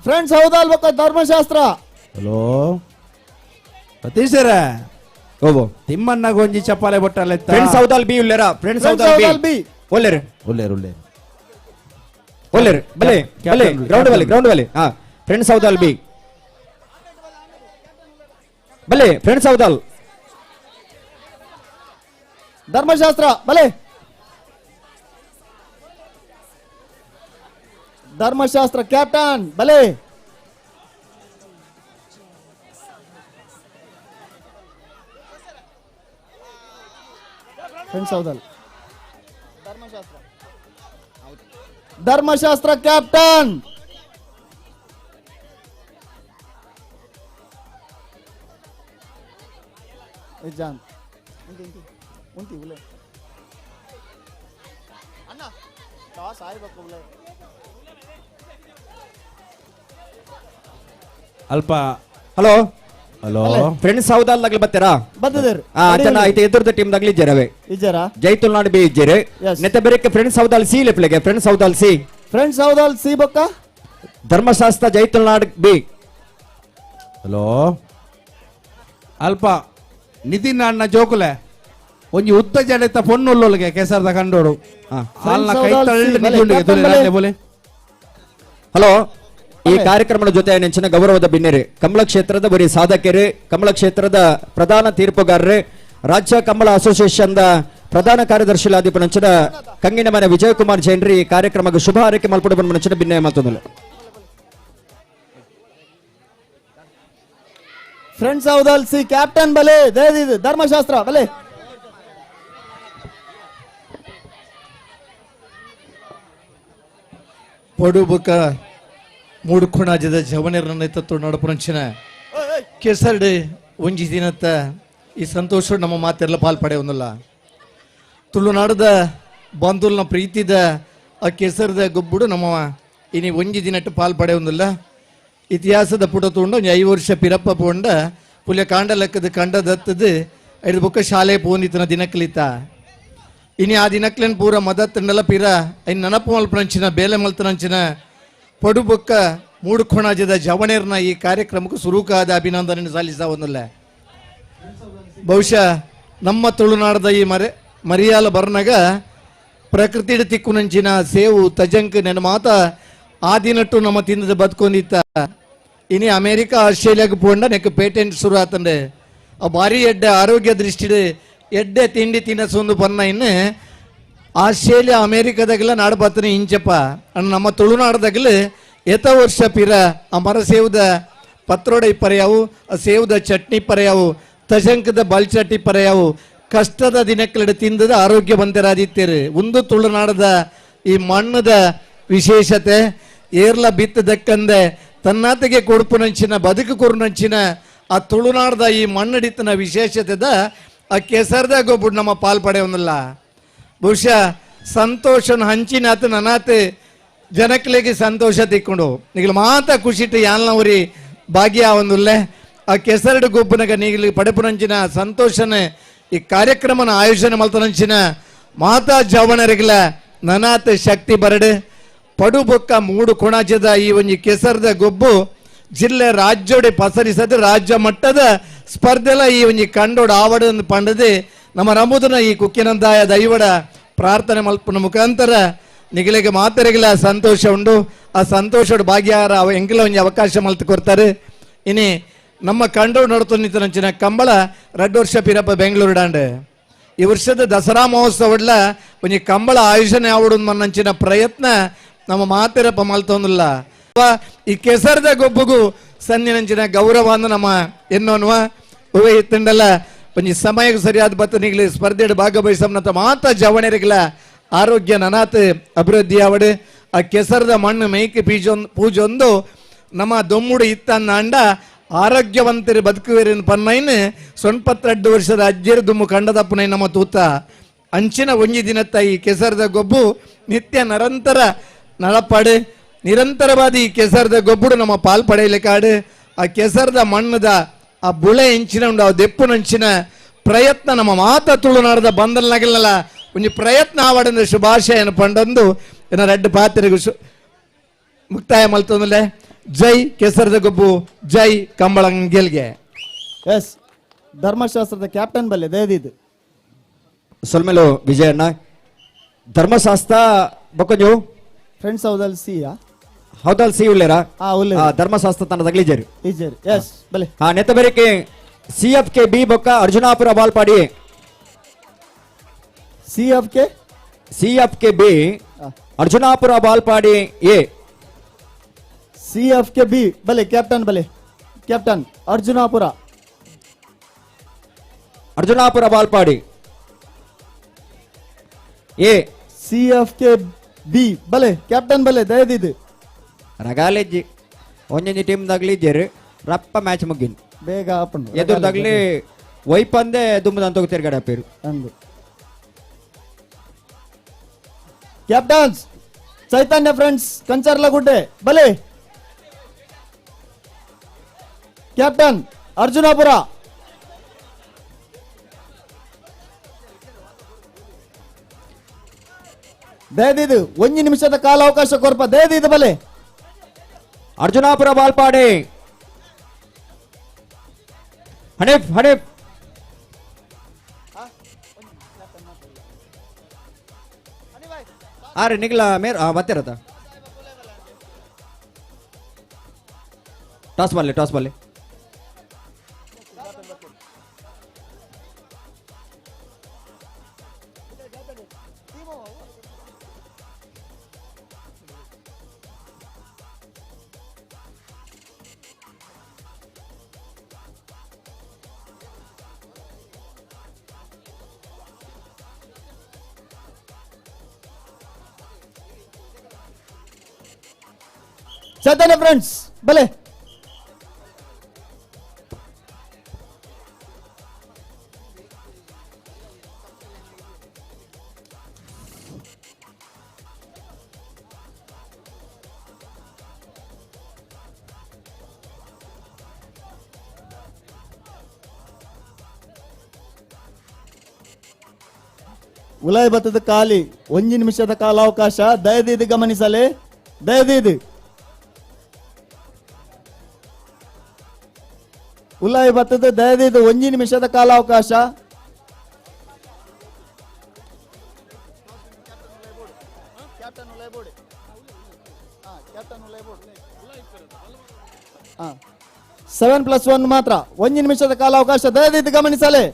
ಫ್ರೆಂಡ್ಸ್ ಹೌದಾಲ್ ಬಕ್ಕ ಧರ್ಮಶಾಸ್ತ್ರ ಹಲೋ ಸತೀಶರ ತಿಮ್ಮಣ್ಣ ಗೊಂಜಿ ಚಪ್ಪಾಲೆ ಬೊಟ್ಟಲ್ಲ ಫ್ರೆಂಡ್ಸ್ ಹೌದಾಲ್ ಬಿ ಉಲ್ಲೆರ ಫ್ರೆಂಡ್ಸ್ ಹೌದಾಲ್ ಬಿ ಒಲ್ಲೆರು ಬಲೆ ಗ್ರೌಂಡ್ ಬಲೆ ಫ್ರೆಂಡ್ಸ್ ಹೌದಾಲ್ ಬಿ ಬಲೆ ಫ್ರೆಂಡ್ಸ್ ಹೌದಾಲ್ ಧರ್ಮಶಾಸ್ತ್ರ ಬಲೆ ಧರ್ಮಶಾಸ್ತ್ರ ಕ್ಯಾಪ್ಟನ್ ಬಲೆ ಫ್ರೆಂಡ್ಸ್ ಹೌದಲ್ ಧರ್ಮಶಾಸ್ತ್ರ ಕ್ಯಾಪ್ಟನ್ ಜಾನ್ ಉಂಟಿ ಉಲೆ ಅಣ್ಣ ಟಾಸ್ ಆಯ್ಬೇಕು ಉಲೆ ಅಲ್ಪ ಹಲೋ ಹಲೋ ಫ್ರೆಂಡ್ಸ್ ಹೌದಾಲ್ ದಾಗ್ಲಿ ಬತ್ತೀರಾ ಬಂದಿದ್ದಾರೆ ಜನ ಐತೆ ಎದುರ್ದ ಟೀಮ್ ದಾಗ್ಲಿ ಇಜ್ಜರವೆ ಜೈತುಲ್ನಾಡ್ ಬಿ ಇಜ್ಜರೆ ನೆತ್ತ ಬೇರೆಕ್ಕೆ ಫ್ರೆಂಡ್ಸ್ ಹೌದಾಲ್ ಸಿ ಲೆಪ್ಲೆಗೆ ಫ್ರೆಂಡ್ಸ್ ಹೌದಾಲ್ ಸಿ ಬೊಕ್ಕ ಧರ್ಮಶಾಸ್ತ್ರ ಜೈತುಲ್ನಾಡ್ ಬಿ ಹಲೋ ಅಲ್ಪ ನಿತಿನ್ ಅಣ್ಣ ಜೋಕುಲೆ ಒಂಜಿ ಉದ್ದ ಜಡೆತ ಪೊನ್ನುಲ್ಲೊಲ್ಗೆ ಕೆಸರ್ದ ಕಂಡೋಡು ಹಲೋ ಈ ಕಾರ್ಯಕ್ರಮದ ಜೊತೆ ನೆಂಚಿನ ಗೌರವದ ಬಿನ್ನೆರೆ ಕಮಲ ಕ್ಷೇತ್ರದ ಬರೀ ಸಾಧಕರು ಕಮಲ ಕ್ಷೇತ್ರದ ಪ್ರಧಾನ ತೀರ್ಪುಗಾರರು ರಾಜ್ಯ ಕಮಲ ಅಸೋಸಿಯೇಷನ್ ಪ್ರಧಾನ ಕಾರ್ಯದರ್ಶಿ ನಂಚಿನ ಕಂಗಿನ ಮನೆ ವಿಜಯಕುಮಾರ್ ಜೈನ್ರಿ ಈ ಕಾರ್ಯಕ್ರಮಕ್ಕೆ ಶುಭ ಹಾರೈಕೆ ಮಲ್ಪಡ ಬಂದ ನಂಚಿನ ಭಿನ್ನಯ ಮತ್ತೊಂದು ಫ್ರೆಂಡ್ಸ್ ಹೌದಾಲ್ ಸಿ ಕ್ಯಾಪ್ಟನ್ ಬಲೆ ಧರ್ಮಶಾಸ್ತ್ರ ಬಲೆ ಪಡುಬುಕ ಮೂಡು ಖುಣಾಜದ ಜವನೇರ ನೇತೃತ್ವ ನಡಪುರಂಚಿನ ಕೆಸರ್ಡೆ ಒಂಜಿ ದಿನತ್ತ ಈ ಸಂತೋಷ ನಮ್ಮ ಮಾತೆಲ್ಲ ಪಾಲ್ಪಡೆ ಒಂದಲ್ಲ ತುಳುನಾಡದ ಬಂಧುಲ್ನ ಪ್ರೀತಿದ ಆ ಕೆಸರದ ಗೊಬ್ಬುಡು ನಮ್ಮ ಇನಿ ಒಂಜಿ ದಿನಟ್ಟು ಪಾಲ್ಪಡೆ ಒಂದಲ್ಲ ಇತಿಹಾಸದ ಪುಟ ತಗೊಂಡು 5 ವರ್ಷ ಪಿರಪ್ಪ ಪೋಂಡ ಪುಲ್ಯ ಕಾಂಡ ಲೆಕ್ಕದ ಕಂಡದತ್ತದು ಐದು ಬೊಕ್ಕ ಶಾಲೆ ಪೋನಿತನ ದಿನಕ್ಲಿತ ಇನಿ ಆ ದಿನಕ್ಲೇನು ಪೂರ ಮದತ್ತಂಡಲ ಪಿರ ಐನ್ ನೆನಪು ಮಲ್ಪನಂಚಿನ ಬೇಲೆ ಮಲ್ತನಂಚಿನ ಪಡು ಬೊಕ್ಕ ಮೂಡು ಖುಣಾಜದ ಜವಣೇರ್ನ ಈ ಕಾರ್ಯಕ್ರಮಕ್ಕೂ ಸುರೂಕಾದ ಅಭಿನಂದನೆ ಸಲ್ಲಿಸ ಒಂದಲ್ಲ ಬಹುಶಃ ನಮ್ಮ ತುಳುನಾಡದ ಈ ಮರಿಯಾಲ ಬರ್ನಾಗ ಪ್ರಕೃತಿ ತಿಕ್ಕುನಂಚಿನ ಸೇವು ತಜಂಕ್ ನೆನ ಮಾತ ಆ ದಿನಟ್ಟು ನಮ್ಮ ತಿಂದದ ಬದುಕೊಂಡಿತ್ತ ಇನಿ ಅಮೇರಿಕಾ ಆಸ್ಟ್ರೇಲಿಯಾಗ ಪೋಂಡ ನೆಕ್ ಪೇಟೆಂಟ್ ಶುರು ಆತಂಡೆ ಆ ಭಾರಿ ಎಡ್ಡೆ ಆರೋಗ್ಯ ದೃಷ್ಟಿಡೆ ಎಡ್ಡೆ ತಿಂಡಿ ತಿನ್ನಸೊಂದು ಪನ್ನ ಇನ್ನು ಆಸ್ಟ್ರೇಲಿಯಾ ಅಮೇರಿಕಾದಾಗೆಲ್ಲ ನಾಡು ಬತ್ತನೆ ಇಂಚಪ್ಪ ಅಣ್ಣ ನಮ್ಮ ತುಳುನಾಡದಾಗಲು ಎತ ವರ್ಷ ಪಿರ ಆ ಮರ ಸೇವುದ ಪತ್ರೋಡೆ ಪರ್ಯಾವು ಆ ಸೇವುದ ಚಟ್ನಿ ಪರ್ಯಾವು ತಶಂಕದ ಬಲ್ಚಟ್ಟಿ ಪರ್ಯಾವು ಕಷ್ಟದ ದಿನಕ್ಕೆಡೆ ತಿಂದದ ಆರೋಗ್ಯ ಬಂದರಾದಿತ್ತೇರು ಒಂದು ತುಳುನಾಡದ ಈ ಮಣ್ಣದ ವಿಶೇಷತೆ ಏರ್ಲ ಬಿತ್ತದಕ್ಕಂದೆ ತನ್ನಾತೆಗೆ ಕೊಡುಪು ನಂಚಿನ ಬದುಕು ಕೊರು ನಂಚಿನ ಆ ತುಳುನಾಡದ ಈ ಮಣ್ಣಡಿತನ ವಿಶೇಷತೆದ ಆ ಕೆಸರ್ದಾಗ ಒಬ್ಬರು ನಮ್ಮ ಪಾಲ್ಪಡೆ ಒಂದಲ್ಲ ಬಹುಶಃ ಸಂತೋಷನ ಹಂಚಿನಾತ ನನಾತ್ ಜನಕ್ಲೆಗೆ ಸಂತೋಷ ತಿಕ್ಕೊಂಡು ನಿಗಲು ಮಾತ ಖುಷಿಟ್ಟು ಯಾಲ್ನವರಿ ಭಾಗ್ಯ ಒಂದುಲ್ಲೆ ಆ ಕೆಸರಡು ಗುಬ್ಬನಗ ನೀಗಲಿ ಪಡೆಪುನಂಚಿನ ಸಂತೋಷನ ಈ ಕಾರ್ಯಕ್ರಮನ ಆಯೋಜನೆ ಮಲ್ತನಂಚಿನ ಮಾತಾ ಜವನರಿಗಲ ನನಾತ್ ಶಕ್ತಿ ಬರಡು ಪಡು ಬೊಕ್ಕ 3 ಕೊಣಾಚದ ಈ ಒಂಜಿ ಕೆಸರದ ಗೊಬ್ಬು ಜಿಲ್ಲೆ ರಾಜ್ಯೋಡೆ ಪಸರಿಸದು ರಾಜ್ಯ ಮಟ್ಟದ ಸ್ಪರ್ಧೆಲ ಈ ಒಂಜಿ ಕಂಡೋಡು ಆವಡ ಪಂಡದೆ ನಮ್ಮ ರಮುದನ ಈ ಕುಕ್ಕಿನಂದಾಯ ದೈವಡ ಪ್ರಾರ್ಥನೆ ಮಲ್ಪನ ಮುಖಾಂತರ ನಿಗಲಿಗೆ ಮಾತರಿಗಲ ಸಂತೋಷ ಉಂಡು ಆ ಸಂತೋಷದ ಭಾಗ್ಯಾರ ಅವ ಎಂಗಿಲ ಒಂಜಿ ಅವಕಾಶ ಮಲ್ತು ಕೊಡ್ತಾರೆ ಇನಿ ನಮ್ಮ ಕಂಡೋಡು ನಡತೊಂದಿತ್ತನಂಚಿನ ಕಂಬಳ 2 ವರ್ಷ ಪಿರಪ್ಪ ಬೆಂಗಳೂರು ಡಾಂಡ್ ಈ ವರ್ಷದ ದಸರಾ ಮಹೋತ್ಸವಡ್ಲ ಒಂಜಿ ಕಂಬಳ ಆಯೋಜನೆ ಆವಡು ಮನ್ನಂಚಿನ ಪ್ರಯತ್ನ ನಮ್ಮ ಮಾತೆರಪ್ಪ ಮಲ್ತೊಂದಿಲ್ಲ ಈ ಕೆಸರದ ಗೊಬ್ಬುಗು ಸನ್ನಿನಂಚಿನ ಗೌರವ ಅಂದ ನಮ್ಮ ಎನ್ನೋನ್ವ ಉವೆ ಇತ್ತಂಡಲ್ಲ ಒಂಜಿ ಸಮಯಕ್ಕೆ ಸರಿಯಾದ ಬತ್ತನಿಗ್ಲಿ ಸ್ಪರ್ಧೆಡ್ ಭಾಗವಹಿಸಮ್ನಂತ ಮಾತ ಜವಣರಿಗ್ಲ ಆರೋಗ್ಯ ನನಾತ್ ಅಭಿವೃದ್ಧಿ ಆವಡು ಆ ಕೆಸರದ ಮಣ್ಣು ಮೈಕ್ ಪೂಜೊಂದು ನಮ್ಮ ದೊಮ್ಮುಡು ಇತ್ತನ್ನ ಅಂಡ ಆರೋಗ್ಯವಂತರು ಬದುಕುವೇರಿನ ಪನ್ನೈನ್ 92 ವರ್ಷದ ಅಜ್ಜೇರು ದುಮ್ಮು ಕಂಡದಪ್ಪನೈ ನಮ್ಮ ತೂತ ಅಂಚಿನ ಒಂಜಿ ದಿನತ್ತ ಈ ಕೆಸರದ ಗೊಬ್ಬು ನಿತ್ಯ ನಿರಂತರ ನಳಪಾಡು ನಿರಂತರವಾದ ಈ ಕೆಸರದ ಗೊಬ್ಬುಡು ನಮ್ಮ ಪಾಲ್ ಪಡೆಯಲಿಕ್ಕಾಡು ಆ ಕೆಸರದ ಮಣ್ಣದ ಆ ಬುಳೆ ಇಂಚಿನ ಉಂಡು ಆ ದೆಪ್ಪುನಂಚಿನ ಪ್ರಯತ್ನ ನಮ್ಮ ಮಾತ ತುಳುನಾಡದ ಬಂದಲ್ನಾಗಿಲ್ಲಲ್ಲ ಒಂಜಿ ಪ್ರಯತ್ನ ಆವಡಂದ ಶುಭಾಶಯನ ಪಂಡೊಂದು ಏನ 2 ಪಾತ್ರೆಗೂ ಮುಕ್ತಾಯ ಮಲ್ತೊಂದಲೆ ಜೈ ಕೆಸರದ ಗೊಬ್ಬು ಜೈ ಕಂಬಳಂಗೆಲ್ಗೆ ಎಸ್ ಧರ್ಮಶಾಸ್ತ್ರದ ಕ್ಯಾಪ್ಟನ್ ಬಲ್ಲೆ ದೇದಿದ್ದು ಸೊಲ್ಮೆಲು ವಿಜಯಣ್ಣ ಧರ್ಮಶಾಸ್ತ್ರ ಬೊಕೊಂಜು ಫ್ರೆಂಡ್ಸ್ ಹೌದಲ್ ಸಿಯಾ ಹೌದಲ್ ಸಿ ಉಳ್ಳೇರಾ ಉಳ್ಳೆ ಧರ್ಮಶಾಸ್ತ್ರ ತನ್ನ ತಗಲಿಜೇರು ಇಜೇರಿ ಎಸ್ ಬಲೆ ನೆತ್ತ ಬೇರೆಕೆ ಸಿಎಫ್ ಕೆ ಬಿ ಬೊಕ್ಕ Arjunapura Balpadi CF K B Arjunapura Balpadi A CF K B ಬಲೆ captain Arjunapura Balpadi A CF K B ಬಲೆ ಕ್ಯಾಪ್ಟನ್ ಬಲೆ ದಯದಿದ್ದು ರಗಾಲೆಜ್ಜಿ ಒಂದೊಂದು ಟೀಮ್ ದಾಗ್ಲಿದ್ದೇರು ರಪ್ಪ ಮ್ಯಾಚ್ ಮುಗಿನ್ ಬೇಗ ಆಪಂಡು ಎದುರ್ದಾಗ್ಲಿ ವೈಪಂದೆ ದುಮ್ಮದಂತ ತಿರ್ಗಡೆ ಪೇರು ಅಂದು ಕ್ಯಾಪ್ಟನ್ಸ್ ಚೈತನ್ಯ ಫ್ರೆಂಡ್ಸ್ ಕಂಚರ್ಲಗುಡ್ಡೆ ಬಲೆ ಕ್ಯಾಪ್ಟನ್ ಅರ್ಜುನಾಪುರ ದಯದಿದು 1 ನಿಮಿಷದ ಕಾಲಾವಕಾಶ ಕೊರ್ಪ ದಯದಿದು ಬಲೆ ಅರ್ಜುನಾಪುರ ಬಾಲ್ಪಾಡಿ ಹಣೀಫ್ ಆರೆ ನಿಗ್ಲ ಮೇರ್ ಬತ್ತಿರತ್ತ ಟಾಸ್ ಬಾಲೆ ಚೈತನ್ಯ ಫ್ರೆಂಡ್ಸ್ ಬಲೆ ಉಲಾಯ್ ಬತ್ತದ ಖಾಲಿ 1 ನಿಮಿಷದ ಕಾಲಾವಕಾಶ ದಯದಿದ್ದು ಗಮನಿಸಲೇ ದಯದಿದ್ದು ಉಲಾಯ್ ಬತ್ತದ ದಯದಿದ್ದು 1 ನಿಮಿಷದ ಕಾಲಾವಕಾಶ हाँ 7+1 ಮಾತ್ರ 1 ನಿಮಿಷದ ಕಾಲಾವಕಾಶ ದಯದಿದ್ದು ಗಮನಿಸಲೇ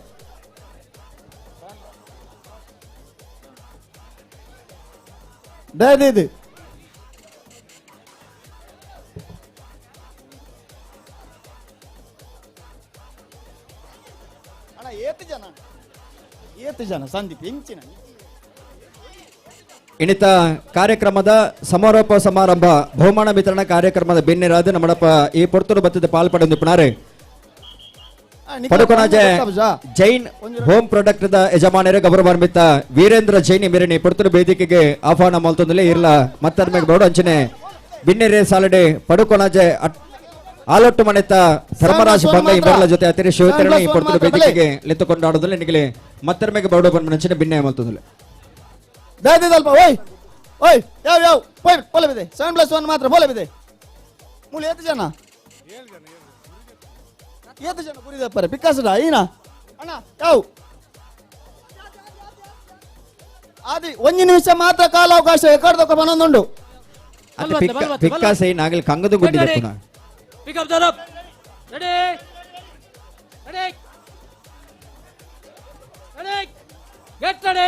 ದಯದಿದ್ದು ಅಣ್ಣ ಏತು ಜನ ಸಂದೀಪ್ ಹೆಂಚಿನ ಇನ್ನಿತ ಕಾರ್ಯಕ್ರಮದ ಸಮಾರೋಪ ಸಮಾರಂಭ ಬಹುಮಾನ ವಿತರಣಾ ಕಾರ್ಯಕ್ರಮದ ಬೆನ್ನೆರಾದ ನಮ್ಮಡಪ್ಪ ಈ ಪೊರ್ತೂರು ಬತ್ತದ ಪಾಲ್ಪಡೊಂದು ಪುನಾರೆ Padukonaje Jain home product the ಯಜಮಾನರೇ ಗೌರವಾನ್ವಿತ ವೀರೇಂದ್ರ ಜೈನ್ ಮಿರಣಿ ಪಡುತುರು ವೇದಿಕೆಗೆ ಆಹ್ವಾನ ಮಲ್ತೊಂದಲೇ ಇರ್ಲ ಮತ್ತರ್ಮೆಗ್ ಬೋಡು ಅಂಚನೆ ಬಿನ್ನೆರೆ ಸಾಲಡೆ ಪಡುಕೊಣಾಜೆ ಆಲೊಟ್ಟು ಮನೆತ ಧರ್ಮರಾಜ ಬಂಗ ಇವರ ಜೊತೆ ಅತಿರಿ ಶಿವತರಣಿ ಪಡುತುರು ವೇದಿಕೆಗೆ ಲೆತ್ತುಕೊಂಡಾಡೋದಲ್ಲೇ ನಿಗಲೆ ಮತ್ತರ್ಮೆಗೆ ಬೋಡು ಬಂಚನೆ ಬಿನ್ನೆ ಮಲ್ತೊಂದಲೆ ದಾದಿ ಸ್ವಲ್ಪ ಓಯ್ ಓಯ್ ಯಾವ ಪೋಯ್ ಬೋಲೆ ಬಿದೆ 7+1 ಮಾತ್ರ ಬೋಲೆ ಬಿದೆ ಮೂಲ ಎಷ್ಟು ಜನ ಕುರಿದಪ್ಪರೆ ಪಿಕ್ಕಾಸಡ ಈನ ಅಣ್ಣ ಯಾವ ಆದಿ 1 ನಿಮಿಷ ಮಾತ್ರ ಕಾಲಾವಕಾಶ ಎಕಡ್ದೊಕ್ಕ ಬನ್ನೊಂದುಂಡು ಪಿಕ್ಕಾಸೈ ನಾಗಲ್ ಕಂಗದು ಗುಡ್ಡಿದೆ ಪುನಃ pick up the up ready get ready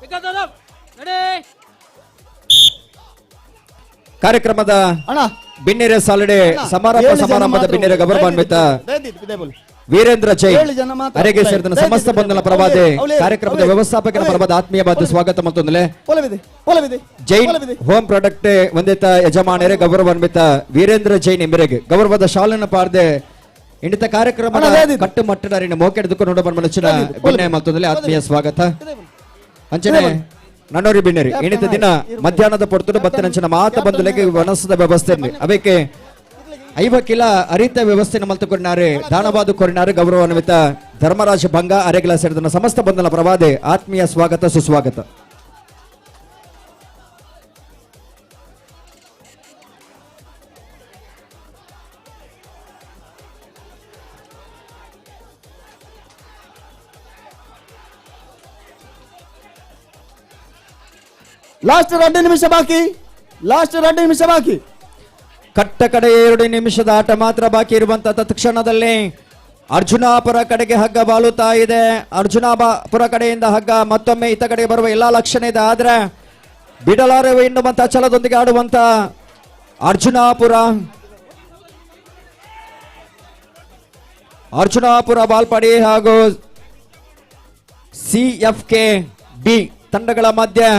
pick up the up ready ಕಾರ್ಯಕ್ರಮದ ಬಿನ್ನೆರೆ ಸಾಲಡೆ ಸಮಾರಂಭದ ಬಿನ್ನೆರೆ ಗೌರವಾನ್ವಿತ ವೀರೇಂದ್ರ ಜೈನ್ ಅರೆಗೆ ಸೇರಿದ ಸಮಸ್ತ ಬಂಧನ ಪ್ರವಾದೆ ಕಾರ್ಯಕ್ರಮದ ವ್ಯವಸ್ಥಾಪಕರ ಪರವಾದ ಆತ್ಮೀಯವಾದ ಸ್ವಾಗತ ಮತ್ತೊಂದಲೇ ಜೈನ್ ಹೋಮ್ ಪ್ರಾಡಕ್ಟ್ ವಂದಿತ ಯಜಮಾನರೇ ಗೌರವಾನ್ವಿತ ವೀರೇಂದ್ರ ಜೈನ್ ಎಂಬರಿಗೆ ಗೌರವದ ಶಾಲನ ಪಾರ್ದೆ ಇಂಡಿತ ಕಾರ್ಯಕ್ರಮ ಕಟ್ಟು ಮಟ್ಟಡರಿನ ಮೋಕೆಡ್ದುಕೊಂಡು ನೋಡ ಬಂದ ಬಿನ್ನೆ ಮತ್ತೊಂದಲೇ ಆತ್ಮೀಯ ಸ್ವಾಗತ ಅಂಚನೆ ನನ್ನೋರಿ ಬಿಣ್ಣರಿ ಏನಿತ ದಿನ ಮಧ್ಯಾಹ್ನದ ಪೊರ್ತುಡು ಬತ್ತನಂಚಿನ ಮಾತ ಬಂದುಲೆಗೆ ವನಸದ ವ್ಯವಸ್ಥೆ ಅವಕ್ಕೆ 5 ಕಿಲ ಅರಿತ ವ್ಯವಸ್ಥೆ ಮಲ್ತುಕೊಂಡಾರೆ ದಾನವಾದು ಕೊರಿನಾರೆ ಗೌರವಾನ್ವಿತ ಧರ್ಮರಾಜ ಭಂಗ ಅರೆಗಲ ಸೇರಿದ ಸಮಸ್ತ ಬಂಧನ ಪ್ರವಾದೆ ಆತ್ಮೀಯ ಸ್ವಾಗತ ಸುಸ್ವಾಗತ ಲಾಸ್ಟ್ 2 ನಿಮಿಷ ಬಾಕಿ ಕಟ್ಟ ಕಡೆ 2 ನಿಮಿಷದ ಆಟ ಮಾತ್ರ ಬಾಕಿ ಇರುವಂತಹ ತತ್ಕ್ಷಣದಲ್ಲಿ ಅರ್ಜುನಾಪುರ ಕಡೆಗೆ ಹಗ್ಗ ಬಾಲುತ್ತಾ ಇದೆ. ಅರ್ಜುನಾಪುರ ಕಡೆಯಿಂದ ಹಗ್ಗ ಮತ್ತೊಮ್ಮೆ ಈತ ಕಡೆಗೆ ಬರುವ ಎಲ್ಲಾ ಲಕ್ಷಣ ಇದೆ, ಆದ್ರೆ ಬಿಡಲಾರವೆ ಎನ್ನುವಂತ ಛಲದೊಂದಿಗೆ ಆಡುವಂತ ಅರ್ಜುನಾಪುರ ಬಾಲ್ಪಡಿ ಹಾಗೂ CFK B ತಂಡಗಳ ಮಧ್ಯೆ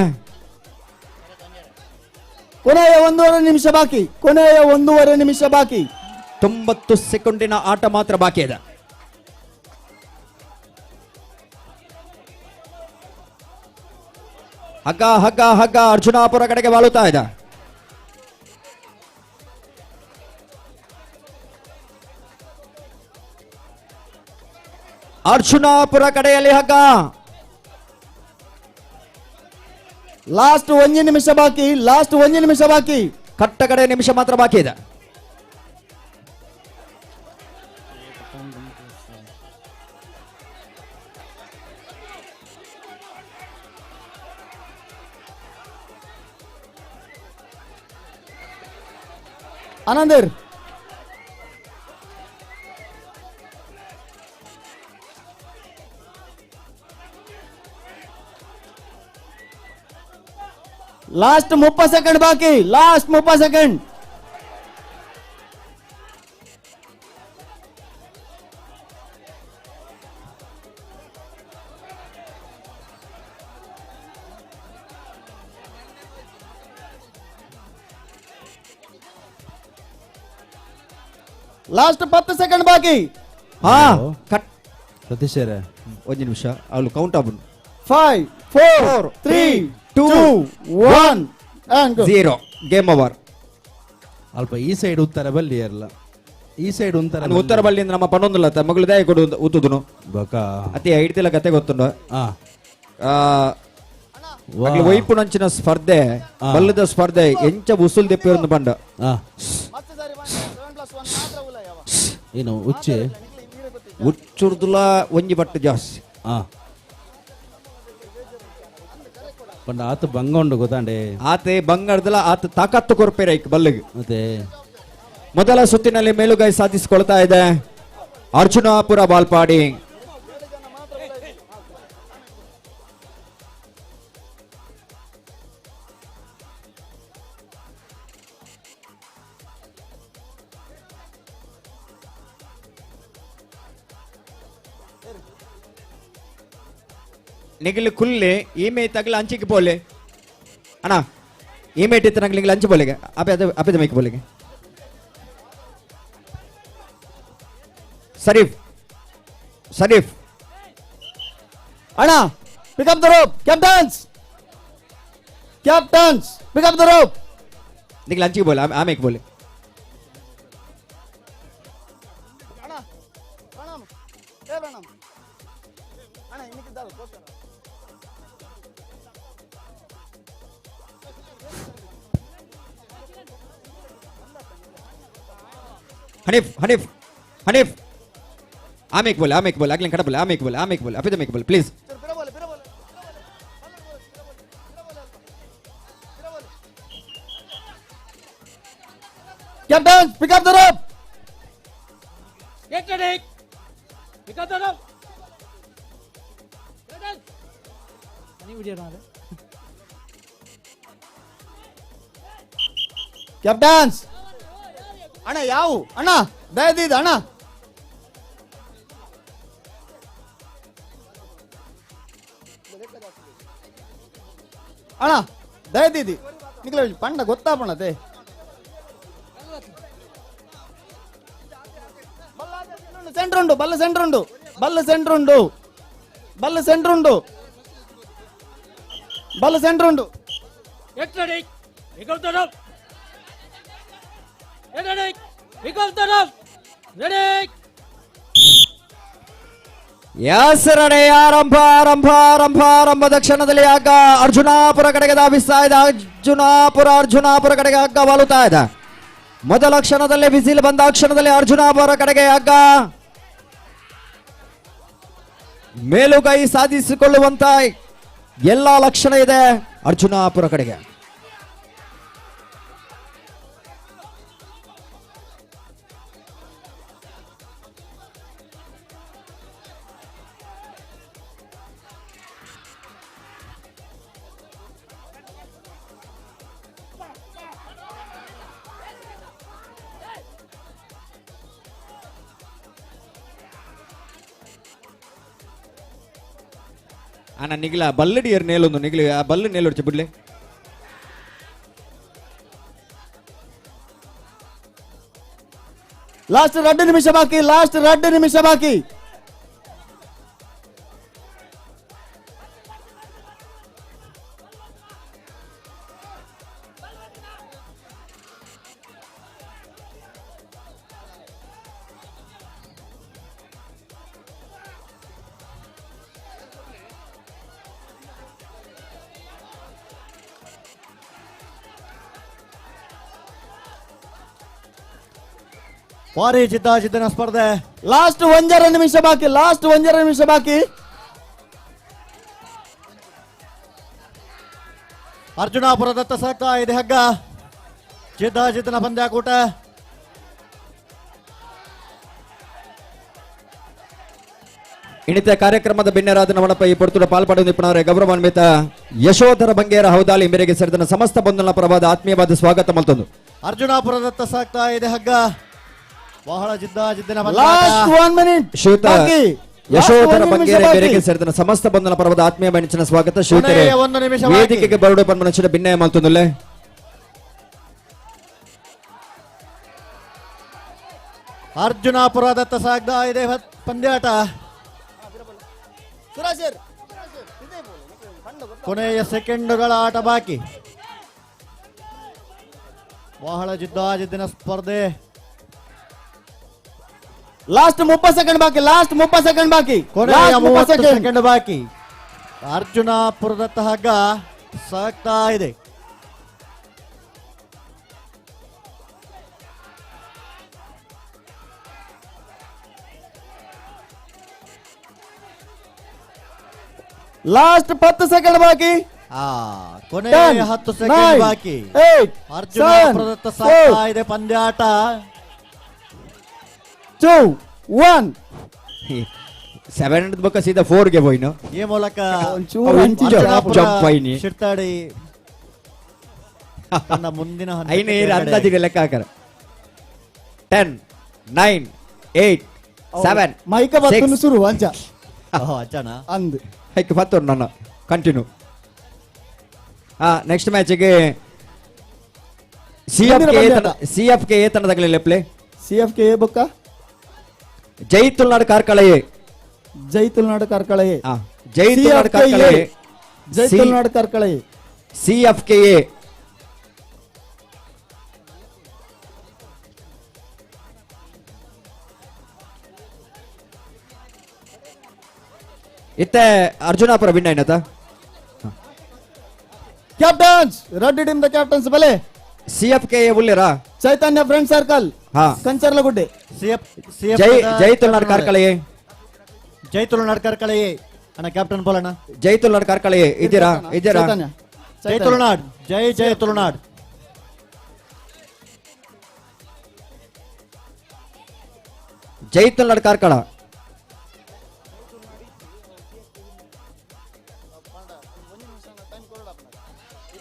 ಕೊನೆಯ 1.5 ನಿಮಿಷ ಬಾಕಿ 90 ಸೆಕೆಂಡಿನ ಆಟ ಮಾತ್ರ ಬಾಕಿ ಇದೆ. ಹಗ್ಗ ಅರ್ಜುನಾಪುರ ಕಡೆಗೆ ಬಾಳುತ್ತಾ ಇದೆ. ಅರ್ಜುನಾಪುರ ಕಡೆಯಲ್ಲಿ ಹಗ್ಗ. ಲಾಸ್ಟ್ 1 ನಿಮಿಷ ಬಾಕಿ ಕಟ್ಟ ಕಡೆ ನಿಮಿಷ ಮಾತ್ರ ಬಾಕಿ ಇದೆ. ಆನಂದರ್ ಲಾಸ್ಟ್ 30 ಸೆಕೆಂಡ್ ಬಾಕಿ. ಲಾಸ್ಟ್ 10 ಸೆಕೆಂಡ್ ಬಾಕಿ. ಸತೀಶರೇ ಒಂದು ನಿಮಿಷ ಅವಳು ಕೌಂಟ್ ಆಗ್ಬಿಡು. 5 4 3 2 1 0 game over. ಅಲ್ಪ ಈ ಸೈಡ್ ಉತ್ತರ ಬಲ್ಲಿ ಇರಲ್ಲ, ಈ ಸೈಡ್ ಉತ್ತರ ಬಲ್ಲಿಂದ ನಮ್ಮ ಪನ್ನೊಂದಿಲ್ಲ ಮಗಳು ದಯ ಕೊಡು ಉತ್ತುದುನು ಬಕ ಅತಿ ಐಡ್ತಿಲ್ಲ ಕತೆ ಗೊತ್ತುಂಡು. ವೈಪುಣಂಚಿನ ಸ್ಪರ್ಧೆ ಬಲ್ಲದ ಸ್ಪರ್ಧೆ ಎಂಚ ಉಸುಲ್ ದೆಪ್ಪಿರೊಂದು ಬಂಡ ಏನು ಉಚ್ಚುರ್ದುಲ ಒಂಜಿ ಬಟ್ಟು ಜಾಸ್ತಿ ಪಂಡ ಆತ ಬಂಗ ಉಂಡು ಗೊತ್ತಾಂಡೆ ಆತೆ ಬಂಗಾರದಲ್ಲ ಆತ ತಾಕತ್ತು ಕೊರ್ಪೇರ ಬಲ್ಲಿಗೆ. ಮತ್ತೆ ಮೊದಲ ಸುತ್ತಿನಲ್ಲಿ ಮೇಲುಗೈ ಸಾಧಿಸಿಕೊಳ್ತಾ ಇದೆ ಅರ್ಜುನಾಪುರ ಬಾಲ್ಪಾಡಿ. ನಿಗಲಿ ಕುಲ್ಲೆ ಈಮೆ ತಗಲ ಅಂಚಿಗೆ ಬೋಲೆ ಅಣ್ಣ ಈಮೆ ಇಟ್ಟಿತ್ತು ನಗಲಿಗೆ ಅಂಚು ಬೋಲೆಗೆ ಅಪೆದ ಮೈಕ್ ಬೋಲೆಗೆ ಸರೀಫ್ ಸರೀಫ್ ಅಣ್ಣ pickup the rope captains pick up the rope Nikhil ಅಂಚಿಗೆ ಬೋಲೆ ಆಮೇಲೆ ಬೋಲೆ हनीफ आमेक बोले अगले कड़ा बोले आमेक बोले अपिद मेक बोले please captain pick up the rope Get ready. Pick up the rope. Captain ಅಣ್ಣ ಯಾವ ಅಣ್ಣ ದಯದಿದ ಅಣ್ಣ ಅಣ್ಣ ದಯದಿದಿ ನಿಖಿಲ ಪಂಡ ಗೊತ್ತಾಪಣತೆ ಸೆಂಟರ್ ಉಂಡು ಬಲ್ಲ ಸೆಂಟರ್ ಉಂಡು ಬಲ್ಲ ಸೆಂಟರ್ ಉಂಡು Get ready. Pick up the rope. Get ready. Pick up the rope. Ready. ಯಾಸರಡೆ ಆರಂಭದ ಕ್ಷಣದಲ್ಲಿ ಆಗ ಅರ್ಜುನಾಪುರ ಕಡೆಗೆ ಧಾವಿಸ್ತಾ ಇದೆ. ಅರ್ಜುನಾಪುರ ಕಡೆಗೆ ಹಗ್ಗ ವಾಲುತ್ತಾ ಇದೆ. ಮೊದಲ ಕ್ಷಣದಲ್ಲೇ ವಿಸಿಲ್ ಬಂದ ಕ್ಷಣದಲ್ಲಿ ಅರ್ಜುನಾಪುರ ಕಡೆಗೆ ಹಗ್ಗ ಮೇಲುಗೈ ಸಾಧಿಸಿಕೊಳ್ಳುವಂತ ಎಲ್ಲಾ ಲಕ್ಷಣ ಇದೆ ಅರ್ಜುನಾಪುರ ಕಡೆಗೆ. ಅಣ್ಣ ನಿಗಿಲ ಬಲ್ಲಡಿಯರ್ ನೇಲೊಂದು ನಿಗಿಲಿ ಆ ಬಲ್ಲು ನೇಲೊಡ್ಚಿ ಬಿಡ್ಲಿ. ಲಾಸ್ಟ್ 2 ನಿಮಿಷ ಬಾಕಿ ಭಾರಿ ಜಿದ್ದಾಜಿದ್ದಿನ ಸ್ಪರ್ಧೆ. ಲಾಸ್ಟ್ 1.5 ನಿಮಿಷ ಬಾಕಿ ಅರ್ಜುನಾಪುರದತ್ತ ಸಾಕ್ತಾ ಇದೆ ಹಗ್ಗ. ಜಿದ್ದಾಜಿದ್ದಿನ ಪಂದ್ಯಾಕೂಟ. ಇಣಿತ ಕಾರ್ಯಕ್ರಮದ ಬೆನ್ನೆರಾದ ನವಣಪ್ಪ ಈ ಪೊರ್ತುಡ ಪಾಲ್ಪಡುವ ನಿಪುಣರೇ ಗೌರವಾನ್ವಿತ ಯಶೋಧರ ಬಂಗೇರ ಹೌದಾಲಿ ಮೇರೆಗೆ ಸೇರಿದ ಸಮಸ್ತ ಬಂಧುಗಳ ಪರವಾದ ಆತ್ಮೀಯವಾದ ಸ್ವಾಗತ ಮಲ್ತೊಂದು. ಅರ್ಜುನಾಪುರದತ್ತ ಸಾಕ್ತಾ ಇದೆ ಹಗ್ಗ. ಬಹಳ ಜಿದ್ದಾಜಿದ್ದಿನ ಶ್ರೀಯುತ ಯಶೋಧರ ಬಂಗೇರ ಮೇರೆಗೆ ಸೇರಿದ ಸಮಸ್ತ ಬಂಧುಗಳ ಪರವಾದ ಆತ್ಮೀಯ ಬೆಂಚಿನ ಸ್ವಾಗತ. ಶ್ರೀಯುತರೇ ವೇದಿಕೆಗೆ ಬರಡು ಪನ್ಮನಚಿನ ಭಿನ್ನಯ ಮಲ್ತೊಂದುಲ್ಲೆ. ಅರ್ಜುನಾಪುರದತ್ತ ಸಾಗ್ತಾ ಇದೆ ಪಂದ್ಯಾಟ. ಕೊನೆಯ ಸೆಕೆಂಡುಗಳ ಆಟ ಬಾಕಿ. ಬಹಳ ಜಿದ್ದಾಜಿದ್ದಿನ ಸ್ಪರ್ಧೆ. ಲಾಸ್ಟ್ 30 ಸೆಕೆಂಡ್ ಬಾಕಿ ಕೊನೆಯ 30 ಸೆಕೆಂಡ್ ಬಾಕಿ. ಅರ್ಜುನಾಪುರದತ್ತ ಹಗ್ಗ ಸಾಗ್ತಾ ಇದೆ. ಲಾಸ್ಟ್ 10 ಸೆಕೆಂಡ್ ಬಾಕಿ. ಕೊನೆಯ 10 ಸೆಕೆಂಡ್ ಬಾಕಿ. ಅರ್ಜುನಾಪುರದತ್ತ ಸಾಗ್ತಾ ಇದೆ ಪಂದ್ಯಾಟ. 2, 1 7 ಬೊಕ್ಕ ಸೀದಾ 4 ಗೆ ಹೋಯ್ನು. ಈ ಮೂಲಕ ಜಂಪ್ ಶಿರ್ತಾಡಿ ತನ್ನ ಮುಂದಿನ ಐನೇ ಅಂದಾಜಿಗೆ ಲೆಕ್ಕ ಹಾಕರ. 10, 9, 8, 7 ಮೈಕ ಬತ್ತನು ಶುರು ಅಂಚ ಅಚ್ಚನ ಅಂದ್ ಹೈಕ್ ಬತ್ತೋರು ನನ್ನ ಕಂಟಿನ್ಯೂ. ನೆಕ್ಸ್ಟ್ ಮ್ಯಾಚಿಗೆ ಸಿಎಫ್ಕೆ ತಂಡದಲ್ಲಿ ಪ್ಲೇ. ಸಿಎಫ್ಕೆ ಬೊಕ್ಕ ಜೈ ತುಳುನಾಡು ಕಾರ್ಕಳಯೇ Jai Tulunadu Karkala A. Jai Tulunadu Karkala A. Jai Tulunadu Karkala A. CFKA. ಇತ್ತೆ ಅರ್ಜುನಾಪುರ ಬಿನ್ನ ಏನತ ಕ್ಯಾಪ್ಟನ್ಸ್ ರೆಡ್ ಟೀಮ್ ದ ಕ್ಯಾಪ್ಟನ್ಸ್ ಬಲೆ CFKA ಉಳ್ಳಿರಾ ಚೈತನ್ಯ ಫ್ರೆಂಡ್ ಸರ್ಕಲ್ ಹಾ ಕಂಚರ್ಲಗುಡ್ಡೆ. ಜೈ ತುಳುನಾಡು ಕಾರ್ಕಳ ಎ. ಜೈ ತುಳುನಾಡು ಕಾರ್ಕಳ ಎ ಅಣ್ಣ ಕ್ಯಾಪ್ಟನ್ ಬೋಲಣ್ಣ. ಜೈ ತುಳುನಾಡು ಕಾರ್ಕಳ ಎ ಇದ್ದೀರಾ ಇದ್ದೀರಾ ಜೈ ತುಳುನಾಡ್ ಜೈ ಜೈ ತುಳುನಾಡ್. ಜೈ ತುಳುನಾಡು ಕಾರ್ಕಳ.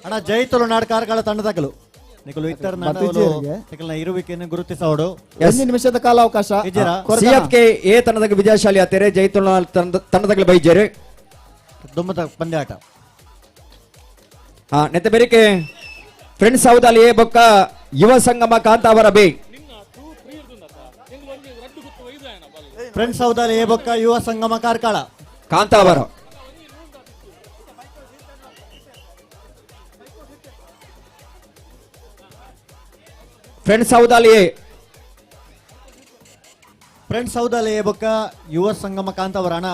ಅಣ್ಣ ಜೈ ತುಳುನಾಡು ಕಾರ್ಕಳ ತಂಡದಗಳು ನಿಖಲು ಇತರ ನಿಖಲ್ನ ಇರುವಿಕೆಯನ್ನು ಗುರುತಿಸೋಡು. 1 ನಿಮಿಷದ ಕಾಲಾವಕಾಶ. CFKA ತಂಡದಾಗ ವಿಜಯಶಾಲಿ ಆತೇರೆ. ಜೈ ತುಳುನಾಡು ತಂಡದಾಗ ಬೈಜೇರೆ ದುಮ್ಮದ ಪಂದ್ಯಾಟ. ನೆತ್ತ ಬೆರಿಕೆ ಫ್ರೆಂಡ್ಸ್ ಹೌದಲ್ಲಿ ಎ ಬೊಕ್ಕ ಯುವ ಸಂಗಮ ಕಾಂತಾವರ ಬೇ. ಫ್ರೆಂಡ್ಸ್ ಹೌದಲ್ಲಿ ಎ ಬೊಕ್ಕ ಯುವ ಸಂಗಮ ಕಾರ್ಕಳ ಕಾಂತಾವರ. ಫ್ರೆಂಡ್ಸ್ ಹೌದಲ್ಲಿ ಎ. ಫ್ರೆಂಡ್ಸ್ ಹೌದಲ್ಲಿ ಎ ಬೊಕ್ಕ ಯುವ ಸಂಗಮ ಕಾಂತಾವರ ಅಣ್ಣ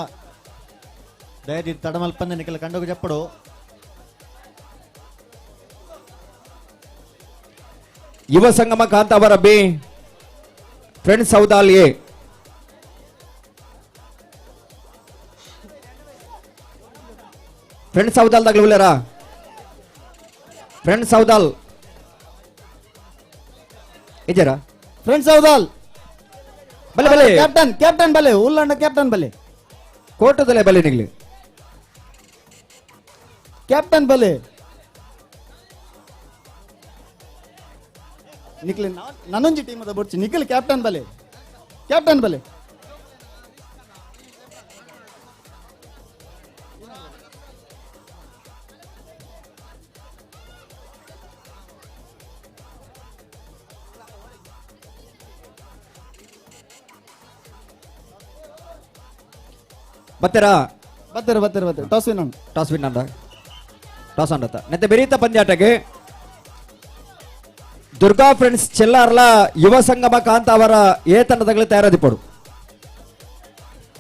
ದಯದಿ ತಡಮಲ್ಪಂದ ನಿಖಲ್ ಕಂಡೋಗ చెప్పడు. Yuva Sangama Kantavara B friends ಹೌದಾಲ್ A. Friends ಹೌದಾಲ್ದಾಗ್ಲಿ ಉಳ್ಳಾರ ಫ್ರೆಂಡ್ಸ್ ಹೌದಾಲ್ ಇದ್ದೀರಾ ಫ್ರೆಂಡ್ಸ್ ಹೌದಾಲ್ ಬಲೆ ಬಲೆ ಕ್ಯಾಪ್ಟನ್ ಕ್ಯಾಪ್ಟನ್ ಬಲೆ ಉಲ್ಲಂಡ ಕ್ಯಾಪ್ಟನ್ ಬಲೆ ಕೋಟದಲ್ಲೇ ಬಲೆ ನಿಗ್ಲಿ ಕ್ಯಾಪ್ಟನ್ ಬಲೆ ನಿಖಿಲ್ ನನ್ನೊಂಜಿ ಟೀಮ್ ಅದ ಬೊಡ್ಚಿ ನಿಖಿಲ್ ಕ್ಯಾಪ್ಟನ್ ಬಲೆ ಕ್ಯಾಪ್ಟನ್ ಬಲೆ ಬತ್ತೆರಾ ಬತ್ತೆರ ಬತ್ತೆರ ಬತ್ತೆರ ಟಾಸ್ ವಿನ್ ಟಾಸ್ ವಿನ್ ಅಂದ ಟಾಸ್ ಅಂಡತ್ತ ನೆತ್ತೆ ಬೆರೀತ ಪಂದ್ಯಾಟಕ್ಕೆ ದುರ್ಗಾ ಫ್ರೆಂಡ್ಸ್ ಚೆಲ್ಲಾರ್ಲ Yuva Sangama Kantavara A ತಂಡದಾಗಲೇ ತಯಾರಾದಿಪ್ಪಡು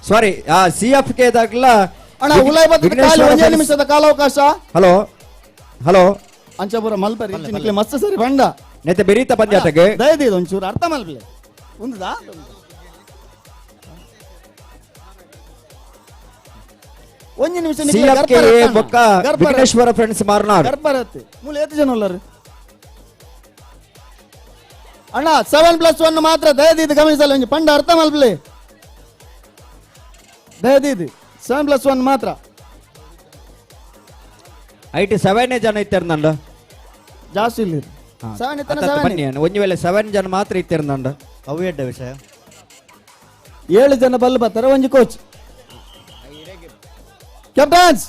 sorry CFK ದಾಗಲ ಅಣ್ಣ ಉಲಾಯ್ ಬತ್ತ ಕಾಲ 1 ನಿಮಿಷದ ಕಾಲಾವಕಾಶ. ಹಲೋ ಹಲೋ ಅಂಚಪುರ ಮಲ್ಪರಿ ನಿಖಿಲ್ ಮಸ್ತ್ ಸರಿ ಬಂಡ ನೆತ್ತೆ ಬೆರೀತ ಪಂದ್ಯಾಟಕ್ಕೆ ದಯದಿ ಒಂಚೂರು ಅರ್ಥ ಮಲ್ಪಲೆ ಉಂದದಾ ಒಂದು ನಿಮಿಷ CFK ಬೊಕ್ಕ ವಿಘ್ನೇಶ್ವರ ಫ್ರೆಂಡ್ಸ್ ಮಾರ್ನಾಡ್ ಗರ್ಭರತ್ತೆ ಮೂಲ ಎಷ್ಟು ಜನ ಉಳ್ಳರು ಅಣ್ಣ 7+1 ಮಾತ್ರ ದಯದಿ ಗಮನಿಸಲ್ಲ ಒಂಜಿ ಪಂಡ ಅರ್ಥ ಮಲ್ಪಲೆ ದಯದಿ 7+1 ಮಾತ್ರ ಐಟಿ 7 ಜನ ಇತ್ತಿರ್ನಂಡ ಜಾಸ್ತಿ ಇಲ್ಲ 7 ಇತ್ತನ 7 ಬನ್ನಿ ಒಂದು ವೇಳೆ 7 ಜನ ಮಾತ್ರ ಇತ್ತಿರ್ನಂಡ ಅವು ಎಡ್ಡ ವಿಷಯ 7 ಜನ ಬಲ್ ಬರ್ತಾರೆ ಒಂಜಿ ಕೋಚ್ ಕ್ಯಾಪ್ಟನ್ಸ್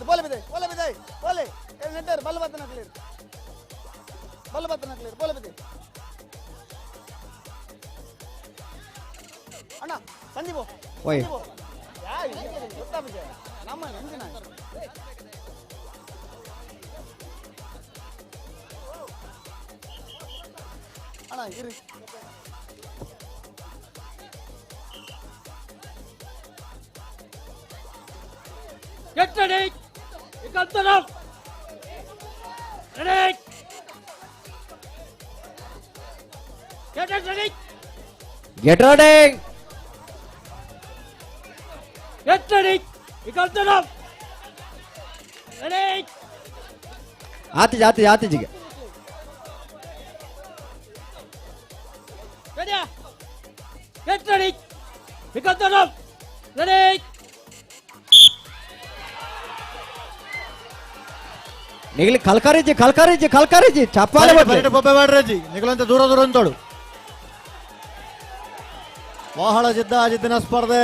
ಬೋಲೆ ಬಿದೆ ಬೋಲೆ ಬಿದೆ ಬೋಲೆ ನೆಟ್ಟರ್ ಬಲ್ ಬತ್ತನ ಕ್ಲಿಯರ್ ಬಲ್ ಬತ್ತನ ಕ್ಲಿಯರ್ ಬೋಲೆ ಬಿದೆ ಅಣ್ಣ ಸಂದೀಪು ಓಯ್ ಯಾ ಗೊತ್ತಾ ಬಿದೆ ನಮ್ಮ ಎಂದಿನ ಅಣ್ಣ ಇರಿ Get ready! You got the up! Ready! Get it ready! Get ready Get ready! You got the up! Ready! ಆತಿಜಿಗೆ Ready! Get ready! You got the up! Ready! ನಿಗಲಿ ಕಲ್ಕಾರಿಜಿ ಚಪ್ಪಾಳೆ ಬೊಬ್ಬೆ ಮಾಡ್ರಜಿ ನಿಗಲಂತ ದೂರ ಅಂತೋಡು ಬಹಳ ಜಿದ್ದಿನ ಸ್ಪರ್ಧೆ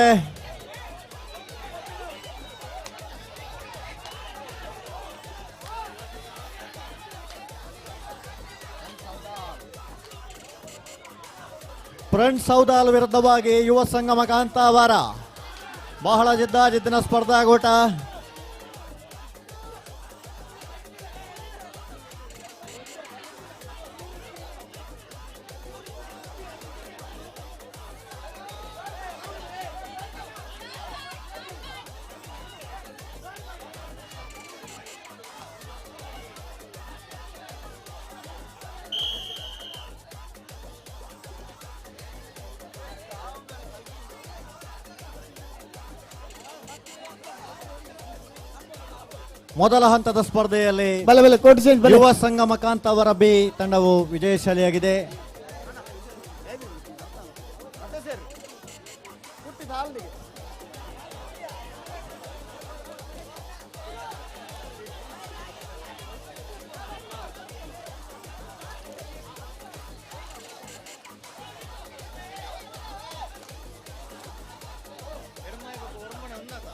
ಫ್ರೆಂಡ್ಸ್ ಸೌದಾಲ್ ವಿರುದ್ಧವಾಗಿ ಯುವ ಸಂಗಮ ಕಾಂತಾವರ. ಬಹಳ ಜಿದ್ದಾಜಿದ್ದಿನ ಸ್ಪರ್ಧಾಗೂಟ. ಮೊದಲ ಹಂತದ ಸ್ಪರ್ಧೆಯಲ್ಲಿ ಯುವ ಸಂಗಮ ಕಾಂತಾವರ ಬಿ ತಂಡವು ವಿಜಯಶಾಲಿಯಾಗಿದೆ.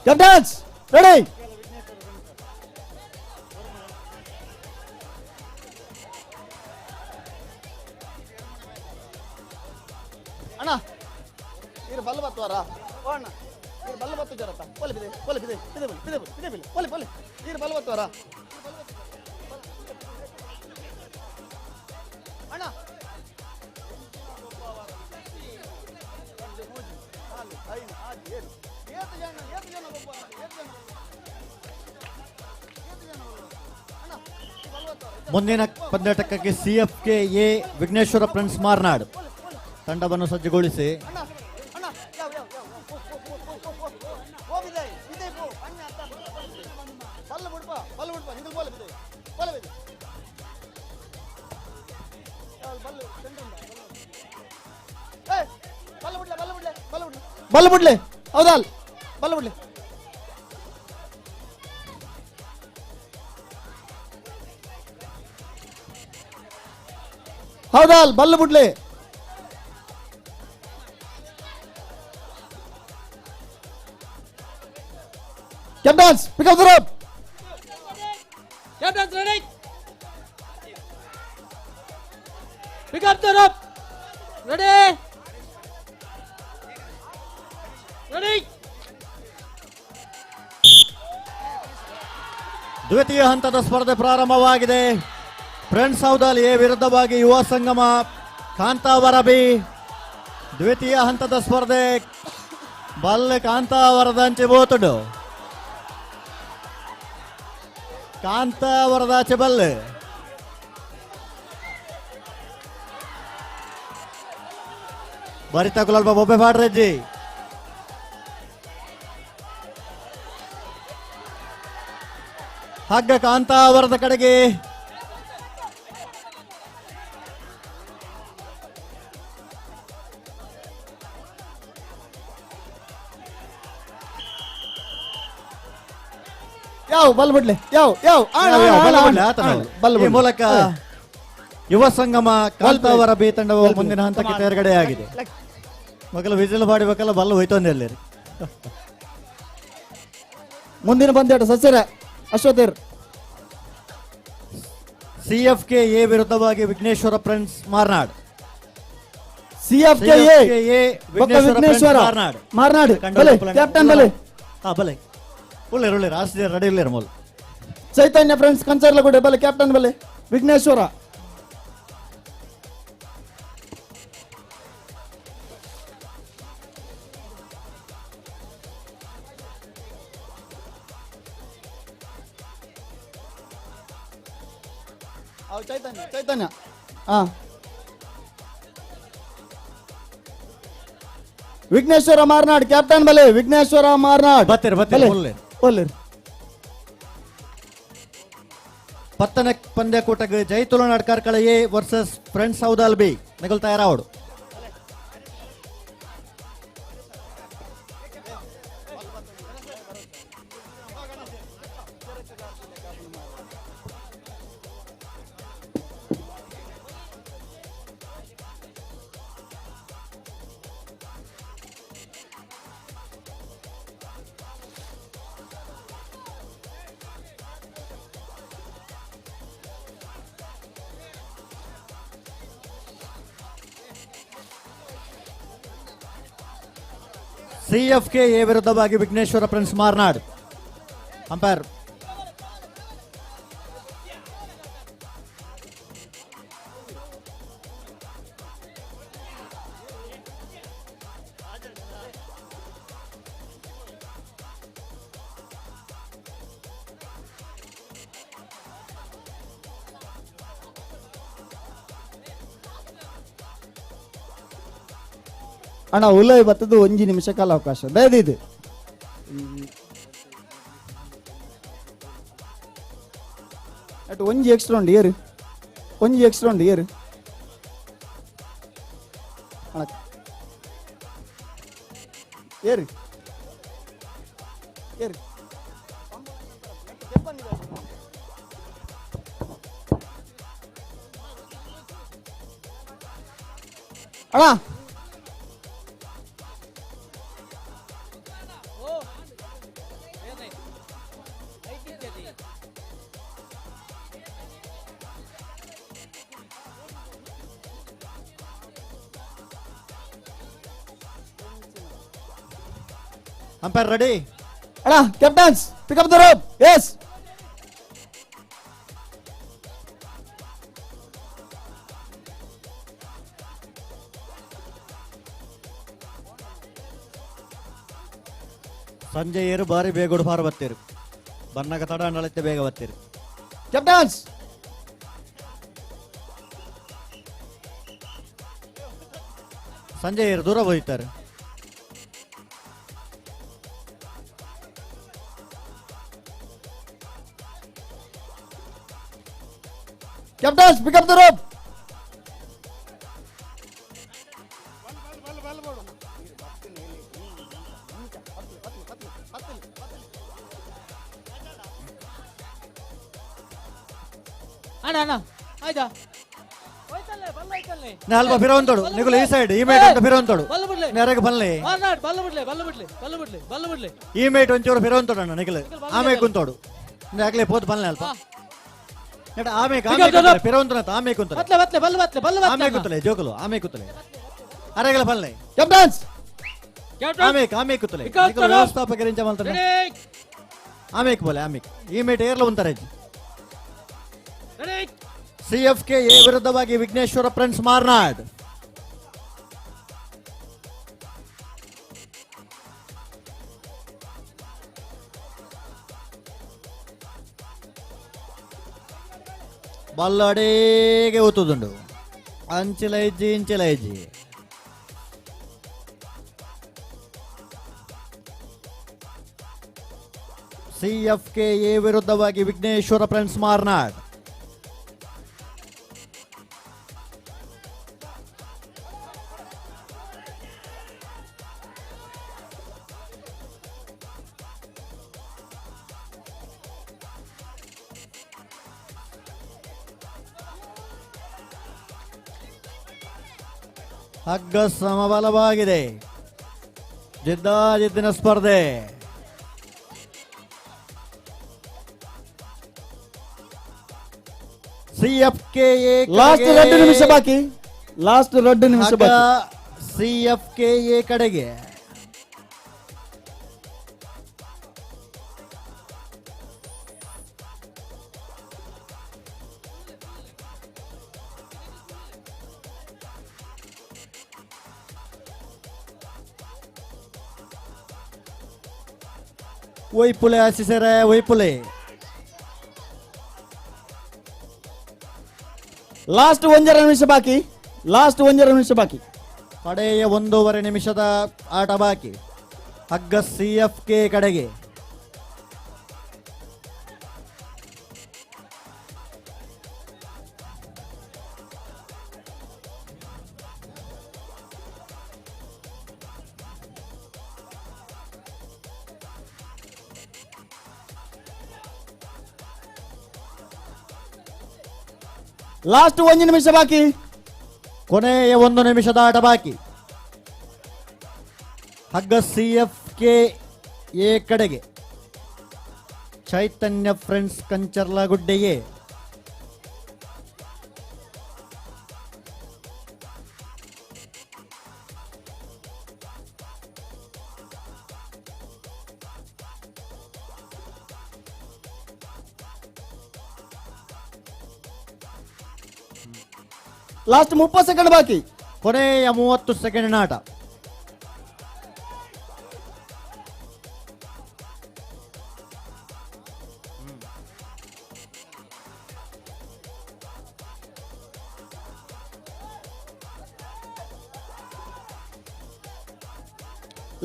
Captains ready. ಅಣ್ಣ ಇರು ಬಲ್ಲ ಬತ್ತುವರ ಓ ಅಣ್ಣ ಇರು ಬಲ್ಲ ಬತ್ತು ಜರತ್ತ ಒಲೆ ಬಿದೆ ಒಲೆ ಬಿದೆ ಬಿದೆ ಬಿದೆ ಬಿದೆ ಬಿದೆ ಬಿದೆ ಒಲೆ ಒಲೆ ಇರು ಬಲ್ಲ ಬತ್ತುವರ ಅಣ್ಣ ಮುಂದಿನ ಪಂದ್ಯಾಟಕ್ಕೆ CFK A Vighneshwara friends Marnad ತಂಡವನ್ನು ಸಜ್ಜುಗೊಳಿಸಿ. ಬಲ್ಲ ಬಿಡ್ಲೆ ಹೌದಲ್ ಬಲ್ಲ ಬಿಡ್ಲೆ. ಹೌದಲ್ ಬಲ್ಲ ಬಿಡ್ಲೆ. Captains, pick up the rope. Captains ready. Pick up the rope. Ready. Ready. ದ್ವಿತೀಯ ಹಂತದ ಸ್ಪರ್ಧೆ ಪ್ರಾರಂಭವಾಗಿದೆ. ಫ್ರೆಂಡ್ಸ್ ಸೌದಾಲ್ ಎ ವಿರುದ್ಧವಾಗಿ ಯುವ ಸಂಗಮ ಕಾಂತಾವರ ಬಿ. ದ್ವಿತೀಯ ಹಂತದ ಸ್ಪರ್ಧೆ ಬಲ್ಲೆ ಕಾಂತಾವರದಂಚೆ ಬೋತುಡು ಕಾಂತಾವರದಾಚೆ ಬಲ್ಲೆ ಬರಿತ ಕುಲಲ್ಪ ಬೊಬ್ಬೆ ಪಾಡ್ರಜ್ಜಿ. ಹಗ್ಗ ಕಾಂತಾವರದ ಕಡೆಗೆ ಯಾವ ಬಲ್ ಬಿಡ್ಲೆ ಯಾವ ಯಾವ ಈ ಮೂಲಕ ಯುವ ಸಂಗಮ ಕಾಂತಾವರ ಬಿ ತಂಡವು ಮುಂದಿನ ಹಂತಕ್ಕೆ ತೇರ್ಗಡೆಯಾಗಿದೆ. ಮಗಲು ವಿಜಿಲ್ ಬಾಡಿಬೇಕಲ್ಲ ಬಲ್ಲು ಹೋಯ್ತೊಂದೆ ಅಲ್ಲಿ. ಮುಂದಿನ ಪಂದ್ಯಾಟ ಸಸ್ಯರ ಅಶ್ವಥೇರ್. CFK ಎ ವಿರುದ್ಧವಾಗಿ Vighneshwara friends Marnad. CFK A Vighneshwara Marnad ಬಲೆ ಕ್ಯಾಪ್ಟನ್ ಬಲೆ ಹಾ ಬಲೆ ಉಳ್ಳೆ ಉಳ್ಳೆ ರಾಷ್ಟ್ರೀಯ ರೆಡಿ ಇಲ್ಲ ಮೂಲ ಚೈತನ್ಯ ಫ್ರೆಂಡ್ಸ್ ಕಂಚರ್ಲಗುಡೆ ಬಲೆ ಕ್ಯಾಪ್ಟನ್ ಬಲೆ ವಿಘ್ನೇಶ್ವರ. ಚೈತನ್ಯ ಚೈತನ್ಯ ಹಾ ವಿಘ್ನೇಶ್ವರ ಮಾರ್ನಾಡ್ ಕ್ಯಾಪ್ಟನ್ ಬಲೆ ವಿಘ್ನೇಶ್ವರ ಮಾರ್ನಾಡ್ ಬತ್ತೆರ್ ಬತ್ತೆರ್ ಒಲ್ಲೆ. ಪತ್ತನೇ ಪಂದ್ಯಕೂಟಕ್ಕೆ Jai Tulunad Karkala A versus friends Haudal B ನಿಗಲ್ ತಯಾರಾವಡು. CFK ಎ ವಿರುದ್ಧವಾಗಿ ವಿಘ್ನೇಶ್ವರ ಪ್ರಿನ್ಸ್ ಮಾರ್ನಾಡ್. ಅಂಪೈರ್ ಅಣ್ಣ ಉಲೈ ಬತ್ತದು 1 ನಿಮಿಷ ಕಾಲ ಅವಕಾಶ ದಯದಿದೆ. ಅಟ್ 1 ಎಕ್ಸ್ಟ್ರಾ ಉಂಡು ಏರು 1 ಎಕ್ಸ್ಟ್ರಾ ಉಂಡು ಏರು ಅಣ್ಣ ಏರು ಏರು ಅಣ್ಣ ಅಂಪೈರ್ ರೆಡಿ. ಅಣ್ಣ captains pick up the rope. Yes ಸಂಜೆ ಏರು ಬಾರಿ ಬೇಗ ಉಡುಪಾರು ಬತ್ತೀರು ಬನ್ನಗ ತಡ ಅಂಡಳತ್ತೆ ಬೇಗ ಬತ್ತೀರು. ಕ್ಯಾಪ್ಟನ್ಸ್ ಸಂಜೆ ಏರು ದೂರ ಹೋಯ್ತಾರೆ. Captains pick up the rope. ಅಣ್ಣ ಅಣ್ಣ ಆಯ್ತಾ ನಾಲ್ವ ಫಿರೋಂತೋಡು ನಿಗುಲು ಈ ಸೈಡ್ ಈ ಮೇಟ್ ಅಂತ ಫಿರೋಂತೋಡು ನೆರೆಗೆ ಬಲ್ಲೆ ಈ ಮೇಟ್ ಒಂಚೂರು ಫಿರೋಂತೋಡು ಅಣ್ಣ ನಿಗುಲು ಆಮೆ ಕುಂತೋಡು ಆಗ್ಲೇ ಪೋತ್ ಬಲ್ಲೆ ಅಲ್ಪ ಆಮೆ ಫಿರೋಂತೋಣ ಆಮೆ ಕುಂತಲೆ ಆಮೆ ಕುತ್ತಲೆ ಜೋಕಲು ಆಮೆ ಕುತ್ತಲೆ ಅರೆಗಲ ಬಲ್ಲೆ ಕ್ಯಾಪ್ಟನ್ಸ್ ಆಮೆ ಕುತ್ತಲೆ ವ್ಯವಸ್ಥಾಪಕರಿಂದ ಮಾಡ್ತಾರೆ ಆಮೇಕ್ ಬೋಲೆ ಆಮೇಕ್ ಈ ಮೇಟ್ ಏರ್ಲ ಉಂತಾರೆ. CFK ಎ ವಿರುದ್ಧವಾಗಿ ವಿಘ್ನೇಶ್ವರ ಪ್ರಿನ್ಸ್ ಮಾರ್ನಾಡ್. ಬಲ್ಲಡೆಗೆ ಒತ್ತುದುಂಡು ಅಂಚಿಲ ಹೆಜ್ಜೆ CFK ಎ ವಿರುದ್ಧವಾಗಿ ವಿಘ್ನೇಶ್ವರ ಪ್ರಿನ್ಸ್ ಮಾರ್ನಾಡ್. ಹಗ್ಗ ಸಮಬಲವಾಗಿದೆ. ಜಿದ್ದಾಜಿದ್ದಿನ ಸ್ಪರ್ಧೆ. CFK ಲಾಸ್ಟ್ 2 ನಿಮಿಷ ಬಾಕಿ. ಲಾಸ್ಟ್ 2 ನಿಮಿಷ ಬಾಕಿ. CFK ಎ ಕಡೆಗೆ ವೈಪುಲೆ ಆಶಿಸರೆ ವೈಪುಲೆ ಲಾಸ್ಟ್ 1 ನಿಮಿಷ ಬಾಕಿ. ಲಾಸ್ಟ್ 1 ನಿಮಿಷ ಬಾಕಿ. ಕಡೆಯ 1.5 ನಿಮಿಷದ ಆಟ ಬಾಕಿ. ಹಗ್ಗ CFK ಕಡೆಗೆ. ಲಾಸ್ಟ್ 1 ನಿಮಿಷ ಬಾಕಿ. ಕೊನೆಯ 1 ನಿಮಿಷದ ಆಟ ಬಾಕಿ. ಹಗ್ಗ CFK ಎ ಕಡೆಗೆ. ಚೈತನ್ಯ ಫ್ರೆಂಡ್ಸ್ ಕಂಚರ್ಲಗುಡ್ಡೆಯೇ. ಲಾಸ್ಟ್ 30 ಸೆಕೆಂಡ್ ಬಾಕಿ. ಕೊನೆಯ 30 ಸೆಕೆಂಡ್ ಆಟ.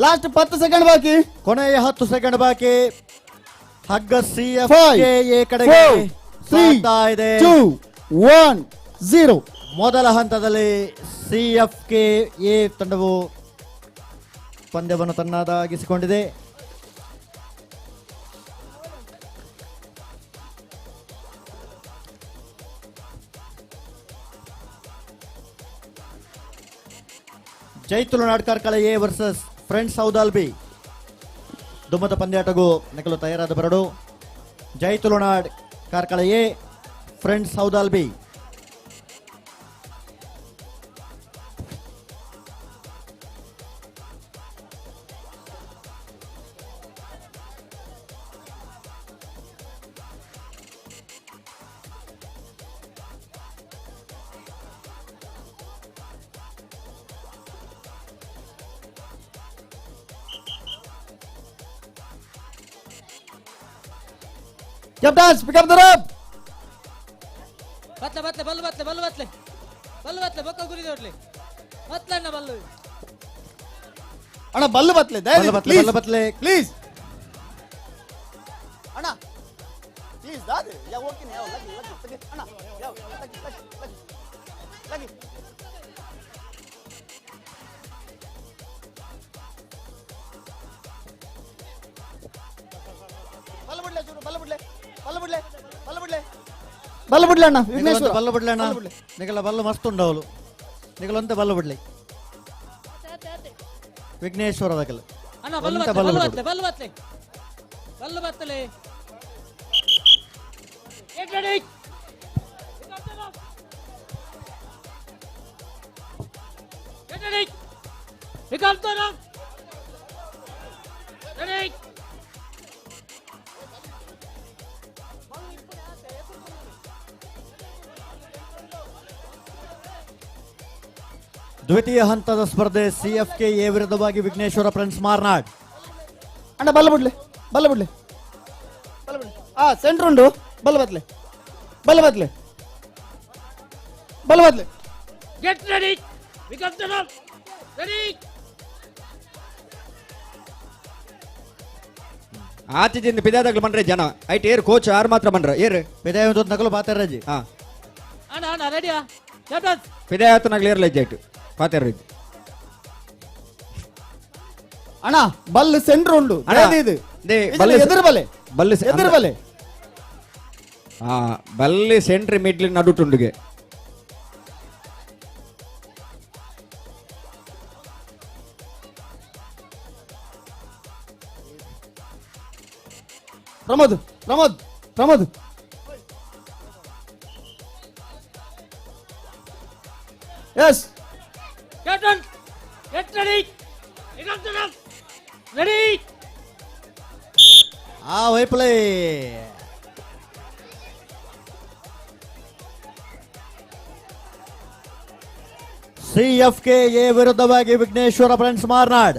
ಲಾಸ್ಟ್ 10 ಸೆಕೆಂಡ್ ಬಾಕಿ. ಕೊನೆಯ 10 ಸೆಕೆಂಡ್ ಬಾಕಿ. ಹಗ್ಗ CF 5 ಕಡೆಗೆ ಸಾಗ್ತಾ ಇದೆ. 2 1 0. ಮೊದಲ ಹಂತದಲ್ಲಿ CFKA ತಂಡವು ಪಂದ್ಯವನ್ನು ತನ್ನದಾಗಿಸಿಕೊಂಡಿದೆ. Jai Tulunad Karkala A versus friends ಹೌದಾಲ್ B. ದುಮ್ಮದ ಪಂದ್ಯಾಟಗೂ ನಕಲು ತಯಾರಾದ ಬರಡು. Jai Tulunad Karkala A friends ಹೌದಾಲ್ B. Captains, pick up the rope. ಬತ್ಲೆ ಬಲ್ಲು ಬತ್ಲೆ ಬೊಕ್ಕ ಗುರಿ ದೊಡ್ಲೆ ಬತ್ಲೆ ಅಣ್ಣ ಬಲ್ಲು ಅಣ್ಣ ಬಲ್ಲು ಬತ್ಲೆ ಪ್ಲೀಸ್ ಅಣ್ಣ ಪ್ಲೀಸ್ ದಾದ ಯಾ ಓಕೆ ಯಾ ಲಗಿ ಅಣ್ಣ ಯಾ ಲಗಿ ಬಲ್ಲ ಬಿಡ್ಲೆ ಅಣ್ಣ ವಿಘ್ನೇಶ್ವರ ಬಲ್ಲ ಬಿಡ್ಲೆ ಅಣ್ಣ ನಿಗಲ ಬಲ್ಲ ಮಸ್ತ್ ಉಂಡವಲು ನಿಗಲಂತ ಬಲ್ಲ ಬಿಡ್ಲೆ ವಿಘ್ನೇಶ್ವರ ದಕಲ ಅಣ್ಣ Ballu ಬತ್ತಲೆ get ready pick up the rope ready ದ್ವಿತೀಯ ಹಂತದ ಸ್ಪರ್ಧೆ CFKA ವಿರುದ್ಧವಾಗಿ ವಿಘ್ನೇಶ್ವರ ಫ್ರೆಂಡ್ಸ್ ಮಾರ್ನಾಡ್. ಅಣ್ಣ ಬಲ್ಲ ಬಿಡ್ಲೆ ಸೆಂಟ್ರ್ ಉಂಡು ಬಲ್ಲ ಬತ್ಲೆ get ready pick up the rope ready ಆತಿದಿಂದ ಪಿದಾದಾಗ್ಲು ಬಂದ್ರೆ ಜನ ಐಟ್ ಏರ್ ಕೋಚ್ ಯಾರು ಮಾತ್ರ ಬಂದ್ರ ಏರ್ ಪಿದಾಯ ನಕಲು ಪಾತಾರಜಿ ಅಣ್ಣ ರೆಡಿಯಾ ಕ್ಯಾಪ್ಟನ್ ಪಿದಾಯತ್ ನಗ್ಲು ಏರ್ಲ ಇಜ್ಜಾಯ್ತು ಪಾತಾರಜಿ ಅಣ್ಣ ಬಲ್ ಸೆಂಟ್ರ್ ಉಂಡು ಇದು ಎದುರು ಬಲೆ ಬಲ್ಲಿ ಸೆಂಟ್ರ್ ಮಿಡ್ಲ್ ನಡುಟುಂಡುಗೆ Pramod yes captain get ready pick up the rope ready ವೈಪ್ಲೇ CFKA ವಿರುದ್ಧವಾಗಿ ವಿಘ್ನೇಶ್ವರ ಫ್ರೆಂಡ್ಸ್ ಮಾರ್ನಾಡ್.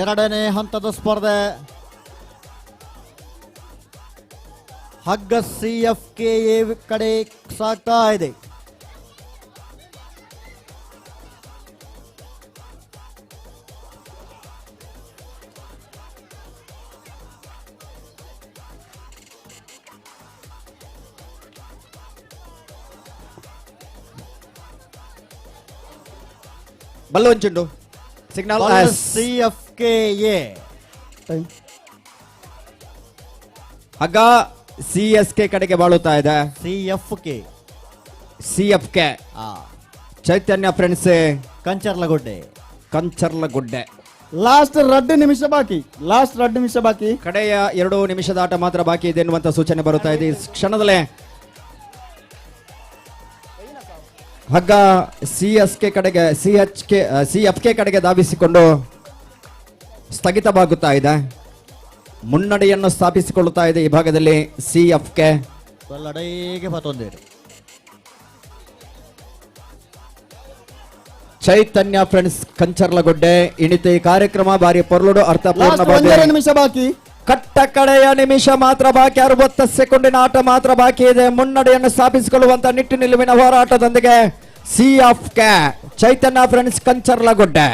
ಎರಡನೇ ಹಂತದ ಸ್ಪರ್ಧೆ ಹಗ್ಗ CFKA ಕಡೆ ಸಾಗ್ತಾ ಇದೆ. ಬಲ್ಲು ಒಂಚುಂಡು ಸಿಗ್ನಲ್ CFKA ಹಗ್ಗ CSK ಕಡೆಗೆ ಬಾಳುತ್ತಾ ಇದೆ. CFK ಚೈತನ್ಯ ಫ್ರೆಂಡ್ಸ್ ಕಂಚರ್ಲಗುಡ್ಡೆ ಲಾಸ್ಟ್ 2 ನಿಮಿಷ ಬಾಕಿ ಕಡೆಯ 2 ನಿಮಿಷದ ಆಟ ಮಾತ್ರ ಬಾಕಿ ಇದೆ ಎನ್ನುವಂತ ಸೂಚನೆ ಬರುತ್ತಾ ಇದೆ. ಈ ಕ್ಷಣದಲ್ಲೇ ಹಗ್ಗ CFK ಕಡೆಗೆ ಧಾವಿಸಿಕೊಂಡು ಸ್ಥಗಿತವಾಗುತ್ತಾ ಇದೆ. ಮುನ್ನಡೆಯನ್ನು ಸ್ಥಾಪಿಸಿಕೊಳ್ಳುತ್ತಾ ಇದೆ ಈ ಭಾಗದಲ್ಲಿ CFK. ಬಲ್ಲಡೆಗೆ ಮತ್ತೊಂದೇರು ಚೈತನ್ಯ ಫ್ರೆಂಡ್ಸ್ ಕಂಚರ್ಲಗುಡ್ಡೆ ಇಣಿತ ಈ ಕಾರ್ಯಕ್ರಮ ಬಾರಿ ಪೊರ್ಲುಡು ಅರ್ಥಪೂರ್ಣ ನಿಮಿಷ ಬಾಕಿ. ಕಟ್ಟ ಕಡೆಯ ನಿಮಿಷ ಮಾತ್ರ ಬಾಕಿ, 60 ಸೆಕೆಂಡಿನ ಆಟ ಮಾತ್ರ ಬಾಕಿ ಇದೆ. ಮುನ್ನಡೆಯನ್ನು ಸ್ಥಾಪಿಸಿಕೊಳ್ಳುವಂತ ನಿಟ್ಟಿನಿಲುವಿನ ಹೋರಾಟದೊಂದಿಗೆ C F K Chaitanya friends Kancharlagudde.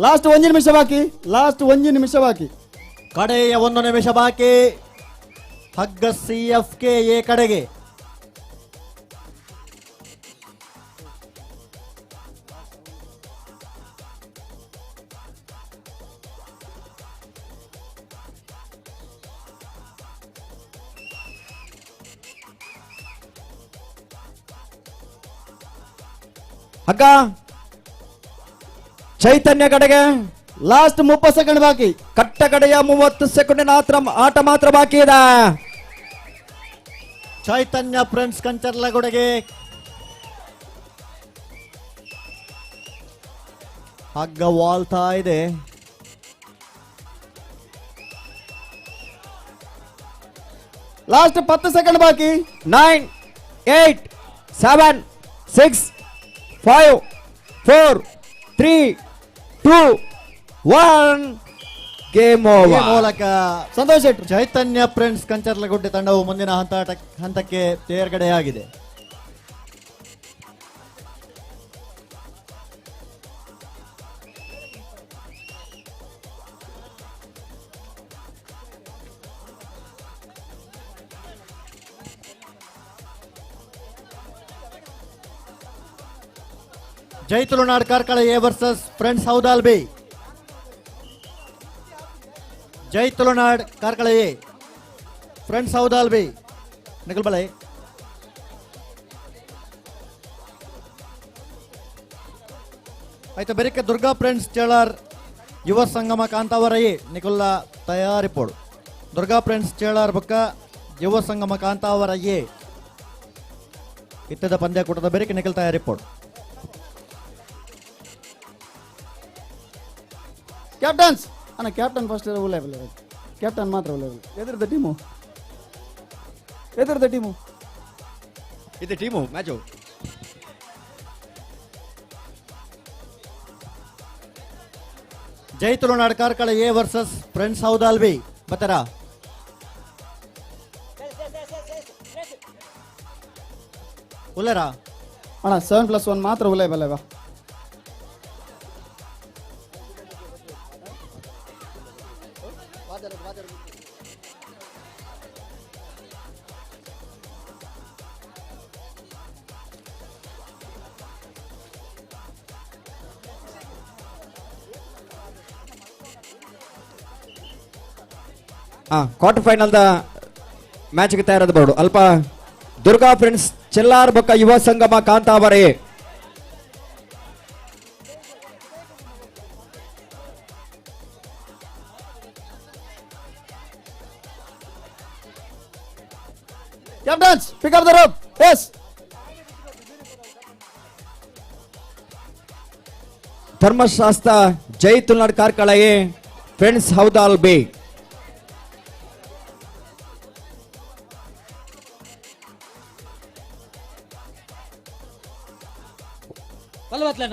Last 1 ನಿಮಿಷ ಬಾಕಿ. ಲಾಸ್ಟ್ 1 ನಿಮಿಷ ಬಾಕಿ. ಕಡೆಯ 1 ನಿಮಿಷ ಬಾಕಿ. ಹಗ್ಗ CFK ಎ ಕಡೆಗೆ. ಹಗ್ಗ ಚೈತನ್ಯ ಕಡೆಗೆ. ಲಾಸ್ಟ್ 30 ಸೆಕೆಂಡ್ ಬಾಕಿ. ಕಟ್ಟ ಕಡೆಯ 30 ಸೆಕೆಂಡಿನ ಆಟ ಮಾತ್ರ ಬಾಕಿ ಇದೆ. ಚೈತನ್ಯ ಫ್ರೆಂಡ್ಸ್ ಕಂಚರ್ಲಗುಡೆಗೆ ಹಗ್ಗ ವಾಲ್ತಾ ಇದೆ. ಲಾಸ್ಟ್ 10 ಸೆಕೆಂಡ್ ಬಾಕಿ. 9 8 7 6 5 4 3 2 1 ಗೇಮ್ ಓವರ್. ಮೂಲಕ ಸಂತೋಷ್ ಶೆಟ್ಟಿ ಚೈತನ್ಯ ಫ್ರೆಂಡ್ಸ್ ಕಂಚರ್ಲಗುಡ್ಡೆ ತಂಡವು ಮುಂದಿನ ಹಂತಕ್ಕೆ ತೇರ್ಗಡೆಯಾಗಿದೆ. Jai Tulunad Karkala A versus friends ಹೌದಾಲ್ B. Jai Tulunad Karkala A friends ಹೌದಾಲ್ B Nikhil ಬಳೆ. ಆಯ್ತು ಬೆರಿಕೆ ದುರ್ಗಾ ಫ್ರೆಂಡ್ಸ್ ಚೇಳಾರ್ ಯುವ ಸಂಗಮ ಕಾಂತಾವರ ಎ ನಿಖುಲ್ಲ ತಯಾರಿಪೋಡು. ದುರ್ಗಾ ಫ್ರೆಂಡ್ಸ್ ಚೇಳಾರ್ ಬೊಕ್ಕ ಯುವ ಸಂಗಮ ಕಾಂತಾವರ ಎ ಇತ್ತದ ಪಂದ್ಯಕೂಟದ ಬೆರಿಕೆ ನಿಖಿಲ್ ತಯಾರಿಪೋಡು. ಕ್ಯಾಪ್ಟನ್ಸ್ ಅಣ್ಣ ಕ್ಯಾಪ್ಟನ್ ಫಸ್ಟ್ ಉಲ್ಲೇಬಲ್. ಕ್ಯಾಪ್ಟನ್ ಮಾತ್ರ ಉಲ್ಲೇಬಲ್. ಎದುರದ ಟೀಮು ಇದು team match. Jai Tulunad Karkala A versus friends ಹೌದಾಲ್ B ಬತ್ತಾರ. ಉಲ್ಲೇರಾ ಅಣ್ಣ 7+1 ಮಾತ್ರ ಉಲ್ಲೇಬಲ್ ಅಲ್ವಾ. ಕ್ವಾರ್ಟರ್ ಫೈನಲ್ ದ ಮ್ಯಾಚ್ಗೆ ತಯಾರಾದ ಬೋರ್ಡು ಅಲ್ಪ ದುರ್ಗಾ ಫ್ರೆಂಡ್ಸ್ ಚೆಲ್ಲಾರ್ ಬೊಕ್ಕ ಯುವ ಸಂಗಮ ಕಾಂತಾವರೆ. Captains, pick up the rope. Yes. ಧರ್ಮಶಾಸ್ತ್ರ Jai Tulunad Karkala A friends ಹೌದಾಲ್ B.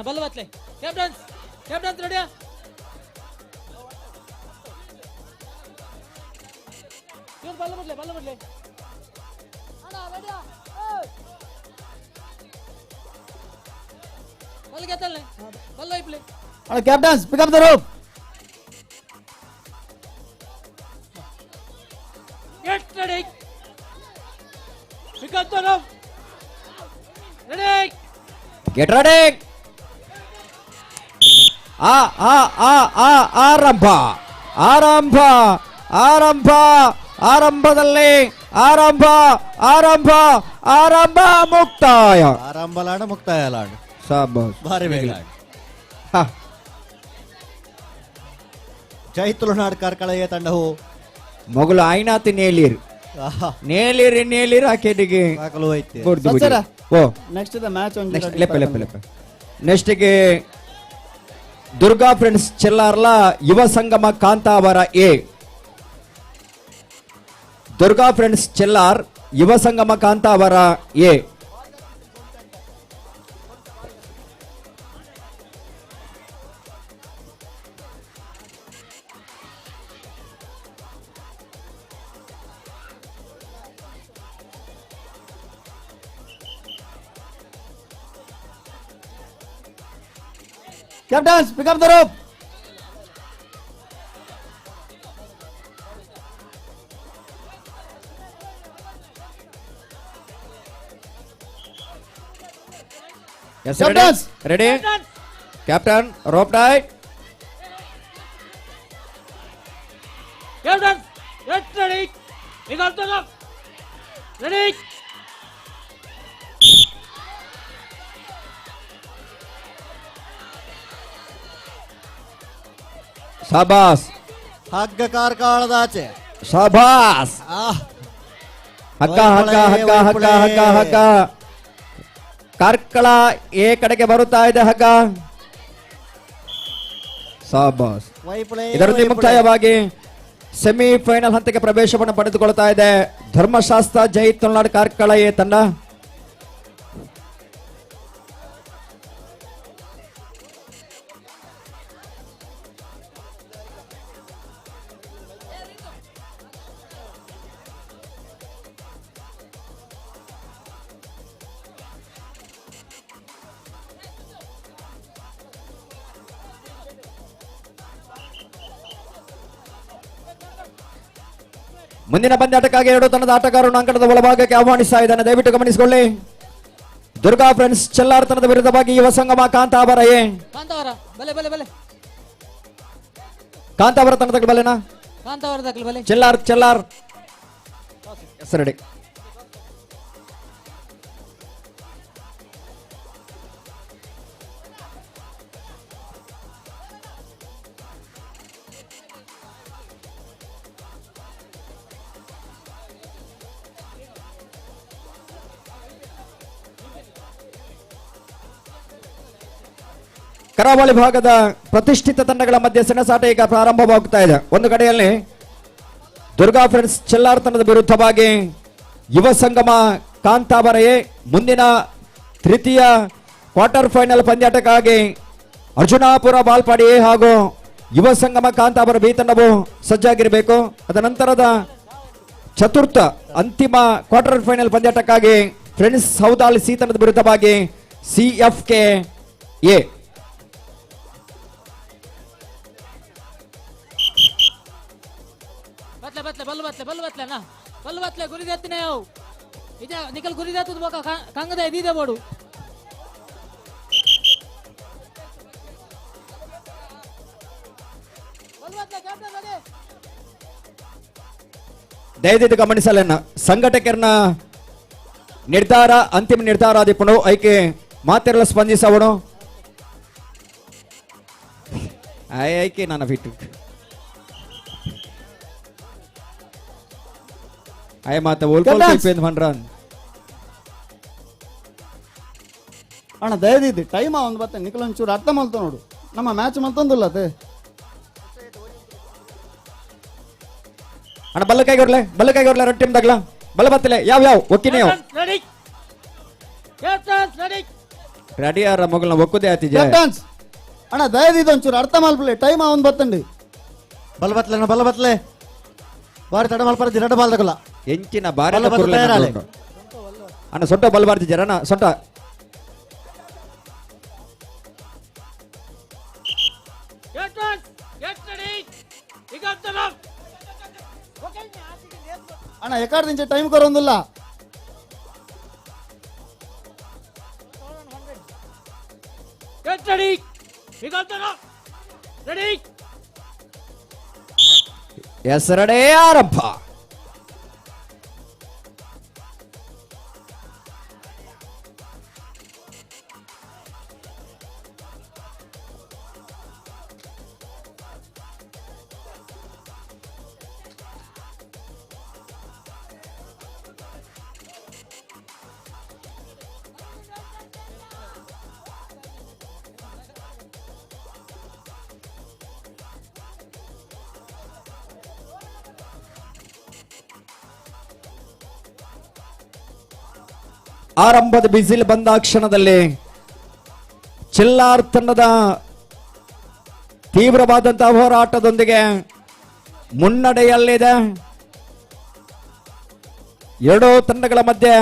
ಬಲ್ಲ ಬತ್ಲೆ ಕ್ಯಾಪ್ಟನ್ಸ್ ರೆಡಿಯಾ. ಬಲ್ಲ ಬಡ್ಲೆ Captains, pick up the rope. Get ready. Pick up the rope. Ready. Get ready. ಆರಂಭ ಆರಂಭ ಆರಂಭ ಆರಂಭದಲ್ಲಿ ಆರಂಭ ಆರಂಭ ಆರಂಭ ಮುಕ್ತಾಯ. ಆರಂಭಲಾಡ ಮುಕ್ತಾಯಲಾಡ. ಸಾಬಾಸ್ ಭಾರಿ ಬೇಗ. ಜೈ ತುಳುನಾಡ್ ಕಾರ್ಕಳ ಎ ತಂಡವು ಮೊಗಲು ಐನಾತಿ ನೇಲಿರ್ ನೇಲಿರಿ ಆಕೆಡಿಗೆ ಸಚ್ಚರ ಓ ನೆಕ್ಸ್ಟ್ ದ ಮ್ಯಾಚ್ ಒಂದು ನೆಕ್ಸ್ಟ್ ಲೆಪ್ಪ ನೆಕ್ಸ್ಟ್ಗೆ ದುರ್ಗಾ ಫ್ರೆಂಡ್ಸ್ ಚೆಲ್ಲಾರ್ಲ Yuva Sangama Kantavara A. Durga friends Chelar Yuva Sangama Kantavara A. Captains, pick up the rope. Yes, Captains. ready? Captain, rope tight. Captain, get ready. Pick up the rope. Ready. ಶಾಬಾಸ್ ಹಗ್ಗ ಕಾರ್ಕಾಳದಾಚೆ ಶಾಬಾಸ್ ಹಗ್ಗ ಹಗ್ಗ ಹಗ್ಗ ಹಗ್ಗ ಹಗ್ಗ ಹಗ್ಗ ಕಾರ್ಕಳ ಎ ಕಡೆಗೆ ಬರುತ್ತಾ ಇದೆ ಹಗ್ಗ. ಶಾಬಾಸ್. ಇದರೊಂದಿಗೆ ಮುಕ್ತಾಯವಾಗಿ ಸೆಮಿಫೈನಲ್ ಹಂತಕ್ಕೆ ಪ್ರವೇಶವನ್ನು ಪಡೆದುಕೊಳ್ತಾ ಇದೆ ಧರ್ಮಶಾಸ್ತ್ರ ಜೈ ತುಳುನಾಡು ಕಾರ್ಕಳ ಎ ತಂಡ. ಮುಂದಿನ ಪಂದ್ಯಾಟಕ್ಕಾಗಿ ಎರಡು ತಂಡದ ಆಟಗಾರರು ಅಂಕಣದ ಒಳಭಾಗಕ್ಕೆ ಆಹ್ವಾನಿಸ್ತಾ ಇದ್ದಾನೆ, ದಯವಿಟ್ಟು ಗಮನಿಸಿಕೊಳ್ಳಿ. ದುರ್ಗಾ ಫ್ರೆಂಡ್ಸ್ ಚೆಲ್ಲಾರ್ ತಂಡದ ವಿರುದ್ಧವಾಗಿ ಯುವ ಸಂಗಮ ಕಾಂತಾವರ ಎ. ಕಾಂತಾವರ ತಂಡದ ಬಲೆನಾ ಚೆಲ್ಲಾರ್ ಚೆಲ್ಲಾರ್ ಹೆಸರಡಿ. ಕರಾವಳಿ ಭಾಗದ ಪ್ರತಿಷ್ಠಿತ ತಂಡಗಳ ಮಧ್ಯೆ ಸೆಣಸಾಟ ಈಗ ಪ್ರಾರಂಭವಾಗುತ್ತಾ ಇದೆ. ಒಂದು ಕಡೆಯಲ್ಲಿ ದುರ್ಗಾ ಫ್ರೆಂಡ್ಸ್ ಚೆಲ್ಲಾರ್ ತಂಡದ ವಿರುದ್ಧವಾಗಿ ಯುವ ಸಂಗಮ ಕಾಂತಾವರ ಎ. ಮುಂದಿನ ತೃತೀಯ ಕ್ವಾರ್ಟರ್ ಫೈನಲ್ ಪಂದ್ಯಾಟಕ್ಕಾಗಿ ಅರ್ಜುನಾಪುರ ಬಾಲ್ಪಾಡಿ ಎ ಹಾಗೂ ಯುವ ಸಂಗಮ ಕಾಂತಾವರ ಬಿ ತಂಡವು ಸಜ್ಜಾಗಿರಬೇಕು. ಅದನಂತರದ ಚತುರ್ಥ ಅಂತಿಮ ಕ್ವಾರ್ಟರ್ ಫೈನಲ್ ಪಂದ್ಯಾಟಕ್ಕಾಗಿ ಫ್ರೆಂಡ್ಸ್ ಹೌದಾಳ್ ಸಿ ತಂಡದ ವಿರುದ್ಧವಾಗಿ CFK ಎ. ಗುರಿ ದೇತ್ತಿನ ನಿಖಲ್ ಗುರಿ ದೇತ್ತದ ಬೋಕ ಕಂಗದ ಎದಿದೆ ಬೋಡು ದಯವಿಟ್ಟು ಗಮನಿಸಲೇನ ಸಂಘಟಕರನ್ನ ನಿರ್ಧಾರ ಅಂತಿಮ ನಿರ್ಧಾರ ಆದಿಪ್ಪನು ಐಕೆ ಮಾತೆರಲ್ಲ ಸ್ಪಂದಿಸವನು ಐಕೆ ನನ್ನ ಬಿಟ್ಟು ಆಯ ಮಾತ ಓಲ್ಕೊಳ್ಬೇಕಂದ್ರನ್ ಅಣ್ಣ ದಯದಿದ್ದು ಟೈಮ್ ಒಂದು ಬತ್ತೆ ನಿಖಲ್ ಒಂಚೂರು ಅರ್ಥ ಮಲ್ತ ನೋಡು ನಮ್ಮ ಮ್ಯಾಚ್ ಮಲ್ತೊಂದಿಲ್ಲ ಅದೇ ಅಣ್ಣ ಬಲ್ಲಕಾಯಿ ಹೊರ್ಲೆ ರೆಡ್ ಟೀಮ್ ದಾಗ್ಲ ಬಲ್ಲ ಬತ್ತಲೆ ಯಾವ ಒಕ್ಕಿನೇ ರೆಡಿ ಯಾರ ಮಗಳನ್ನ ಒಕ್ಕುದೇ ಆತಿಜೆ ಅಣ್ಣ ದಯದಿದ್ದು ಒಂಚೂರು ಅರ್ಥ ಮಲ್ಪಲೆ ಟೈಮ್ ಒಂದು ಬತ್ತಂಡಿ ಬಲ್ಲ ಬತ್ತಲೆ ಬಾರಿ ತಡ ಮಲ್ಪಾರ ಜಿರಡ ಬಾಲ್ ತಗಲ್ಲ ಎಂಚಿನ ಬಾರಿ ಅಣ್ಣ ಸೊಟ್ಟ ಬಲ್ ಬಾರ್ತಿ ಜರಣ ಸೊಟ್ಟ ಅಣ್ಣ ಎಕಾಡ್ ದಿಂಚೆ ಟೈಮ್ ಕೊರೊಂದಿಲ್ಲ ಹೆಸರಡೆ ಆರಂಭ ಆರಂಭದ ಬಿಸಿಲು ಬಂದ ಕ್ಷಣದಲ್ಲಿ ಚಿಲ್ಲಾರ್ ತಂಡದ ತೀವ್ರವಾದಂತಹ ಹೋರಾಟದೊಂದಿಗೆ ಮುನ್ನಡೆಯಲ್ಲಿದೆ. ಎರಡೂ ತಂಡಗಳ ಮಧ್ಯೆ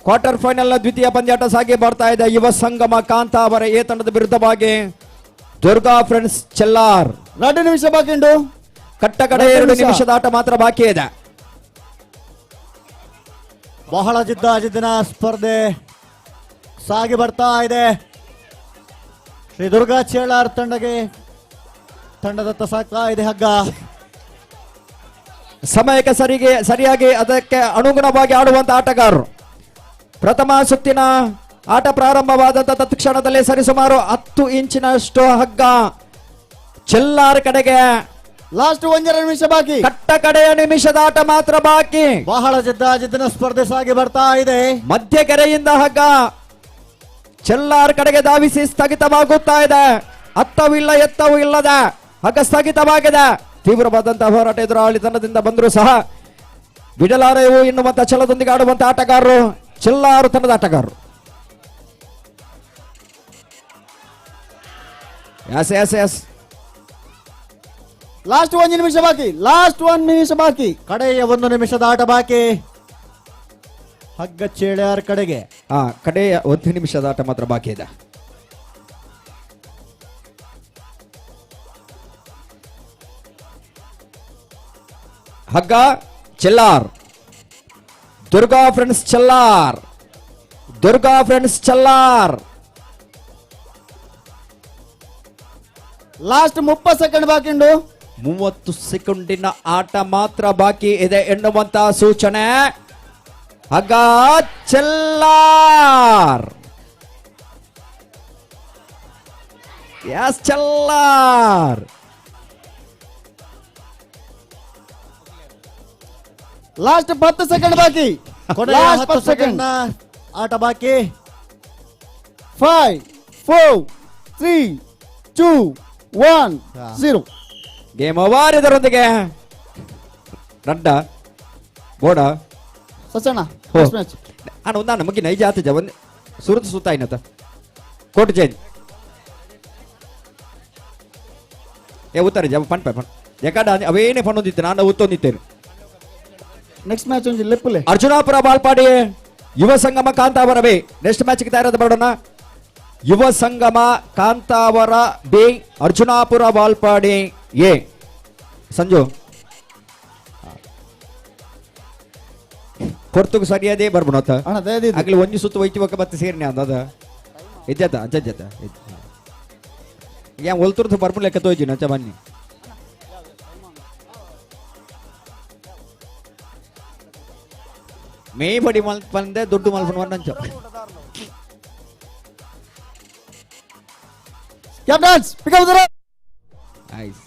ಕ್ವಾರ್ಟರ್ ಫೈನಲ್ ದ್ವಿತೀಯ ಪಂದ್ಯಾಟ ಸಾಗಿ ಬರ್ತಾ ಇದೆ. ಯುವ ಸಂಗಮ ಕಾಂತಾವರ ಎ ತಂಡದ ವಿರುದ್ಧವಾಗಿ ದುರ್ಗಾ ಫ್ರೆಂಡ್ಸ್ ಚೆಲ್ಲಾರ್. 2 ನಿಮಿಷ ಬಾಕಿ ಉಂಟು. ಕಟ್ಟ ಕಡೆ 2 ನಿಮಿಷದ ಆಟ ಮಾತ್ರ ಬಾಕಿ ಇದೆ. ಬಹಳ ಜಿದ್ದಾಜಿದ್ದಿನ ಸ್ಪರ್ಧೆ ಸಾಗಿ ಬರ್ತಾ ಇದೆ. ಶ್ರೀ ದುರ್ಗಾ ಚೆಲ್ಲಾರ್ ತಂಡದತ್ತ ಸಾಕ್ತಾ ಇದೆ ಹಗ್ಗ. ಸಮಯಕ್ಕೆ ಸರಿಯಾಗಿ ಅದಕ್ಕೆ ಅನುಗುಣವಾಗಿ ಆಡುವಂತ ಆಟಗಾರರು. ಪ್ರಥಮ ಸುತ್ತಿನ ಆಟ ಪ್ರಾರಂಭವಾದಂತ ತತ್ಕ್ಷಣದಲ್ಲಿ ಸರಿಸುಮಾರು 10 ಇಂಚಿನಷ್ಟು ಹಗ್ಗ ಚೆಲ್ಲಾರ್ ಕಡೆಗೆ. ಲಾಸ್ಟ್ 1 ನಿಮಿಷ ಬಾಕಿ. ಕಟ್ಟ ಕಡೆಯ ನಿಮಿಷದ ಆಟ ಮಾತ್ರ ಬಾಕಿ. ಬಹಳ ಜಿದ್ದಾಜಿದ್ದಿನ ಸ್ಪರ್ಧೆ ಸಾಗಿ ಬರ್ತಾ ಇದೆ. ಮಧ್ಯಕೆರೆಯಿಂದ ಹಗ್ಗ ಚೆಲ್ಲಾರ್ ಕಡೆಗೆ ಧಾವಿಸಿ ಸ್ಥಗಿತವಾಗುತ್ತಾ ಇದೆ. ಅತ್ತವಿಲ್ಲ ಎತ್ತವೂ ಇಲ್ಲದ ಹಗ್ಗ ಸ್ಥಗಿತವಾಗಿದೆ. ತೀವ್ರವಾದಂತಹ ಹೋರಾಟ ಎದುರಾಳಿ ತಂಡದಿಂದ ಬಂದರೂ ಸಹ ಬಿಡಲಾರೆವು ಎನ್ನುವಂತ ಛಲದೊಂದಿಗೆ ಆಡುವಂತ ಆಟಗಾರರು ಚೆಲ್ಲಾರು ತಂಡದ ಆಟಗಾರರು. ಎಸ್ ಲಾಸ್ಟ್ 1 ನಿಮಿಷ ಬಾಕಿ. ಲಾಸ್ಟ್ 1 ನಿಮಿಷ ಬಾಕಿ. ಕಡೆಯ 1 ನಿಮಿಷದ ಆಟ ಬಾಕಿ. ಹಗ್ಗ ಚೆಲ್ಲಾರ್ ಕಡೆಗೆ. ಕಡೆಯ 1 ನಿಮಿಷದ ಆಟ ಮಾತ್ರ ಬಾಕಿ ಇದೆ. ಹಗ್ಗ Chelar. Durga friends Chelar. Durga friends Chelar. Last 30 second ಬಾಕಿ ಉಂಟು. 30 ಸೆಕೆಂಡಿನ ಆಟ ಮಾತ್ರ ಬಾಕಿ ಇದೆ ಎನ್ನುವಂತ ಸೂಚನೆ. ಹಗ್ಗ ಚೆಲ್ಲಾರ್. ಎಸ್ ಚೆಲ್ಲಾರ್. ಲಾಸ್ಟ್ 10 ಸೆಕೆಂಡ್ ಬಾಕಿ. ಕೊನೆಯ 10 ಸೆಕೆಂಡ್ ಆಟ ಬಾಕಿ. 5 4 3 2 1 0. Game over. ಇದರೊಂದಿಗೆ ರಡ್ಡ ಬೋಡ ಸಚನ ನಾನು ಮುಗಿ ನೈಜ ಆತ ಒಂದು ಸುರತ ಸುತ್ತ ಆಯ್ನತ ಕೋಟ್ ಚೇಂಜ್ ಉತ್ತಾರೆ ಜವ ಪಣ್ ಪಣ್ ಯಾಕಂಡ ಅವೇನೇ ಪಣ್ಣೊಂದಿತ್ತೆ ನಾನು ಉತ್ತೊಂದಿತ್ತೇನೆ. ನೆಕ್ಸ್ಟ್ ಮ್ಯಾಚ್ ಒಂದು ಲೆಪ್ಪಲೆ ಅರ್ಜುನಾಪುರ ಬಾಲ್ಪಾಡಿ ಯುವ ಸಂಗಮ ಕಾಂತಾವರ ಬೇ. ನೆಕ್ಸ್ಟ್ ಮ್ಯಾಚ್ಗೆ ತಯಾರಾದ ಬರೋಣ. ಯುವ ಸಂಗಮ ಕಾಂತಾವರ ಬೇ ಅರ್ಜುನಾಪುರ ಬಾಲ್ಪಾಡಿ ಎ. ಸಂಜು ಕೊರ್ತುಕು ಸರಿಯಾದೇ ಬರ್ಬೋಣತ್ತ ಆಗ್ಲಿ ಒಂಜಿ ಸುತ್ತು ಒಯ್ತಿವಕ್ಕ ಮತ್ತೆ ಸೇರಿನ ಅಂದದ ಇದ್ದತ ಅಂಚಜ್ಜತ ಯಾ ಒಲ್ತುರ್ದು ಬರ್ಬು ಲೆಕ್ಕ ತೋಯ್ಜಿನ ಅಂಚ ಬನ್ನಿ. ಮೇ ಬಡಿ ಮಲ್ಪಂದೆ ದುಡ್ಡು ಮಲ್ಪನ್ ಅಂಚ captains pick up the nice.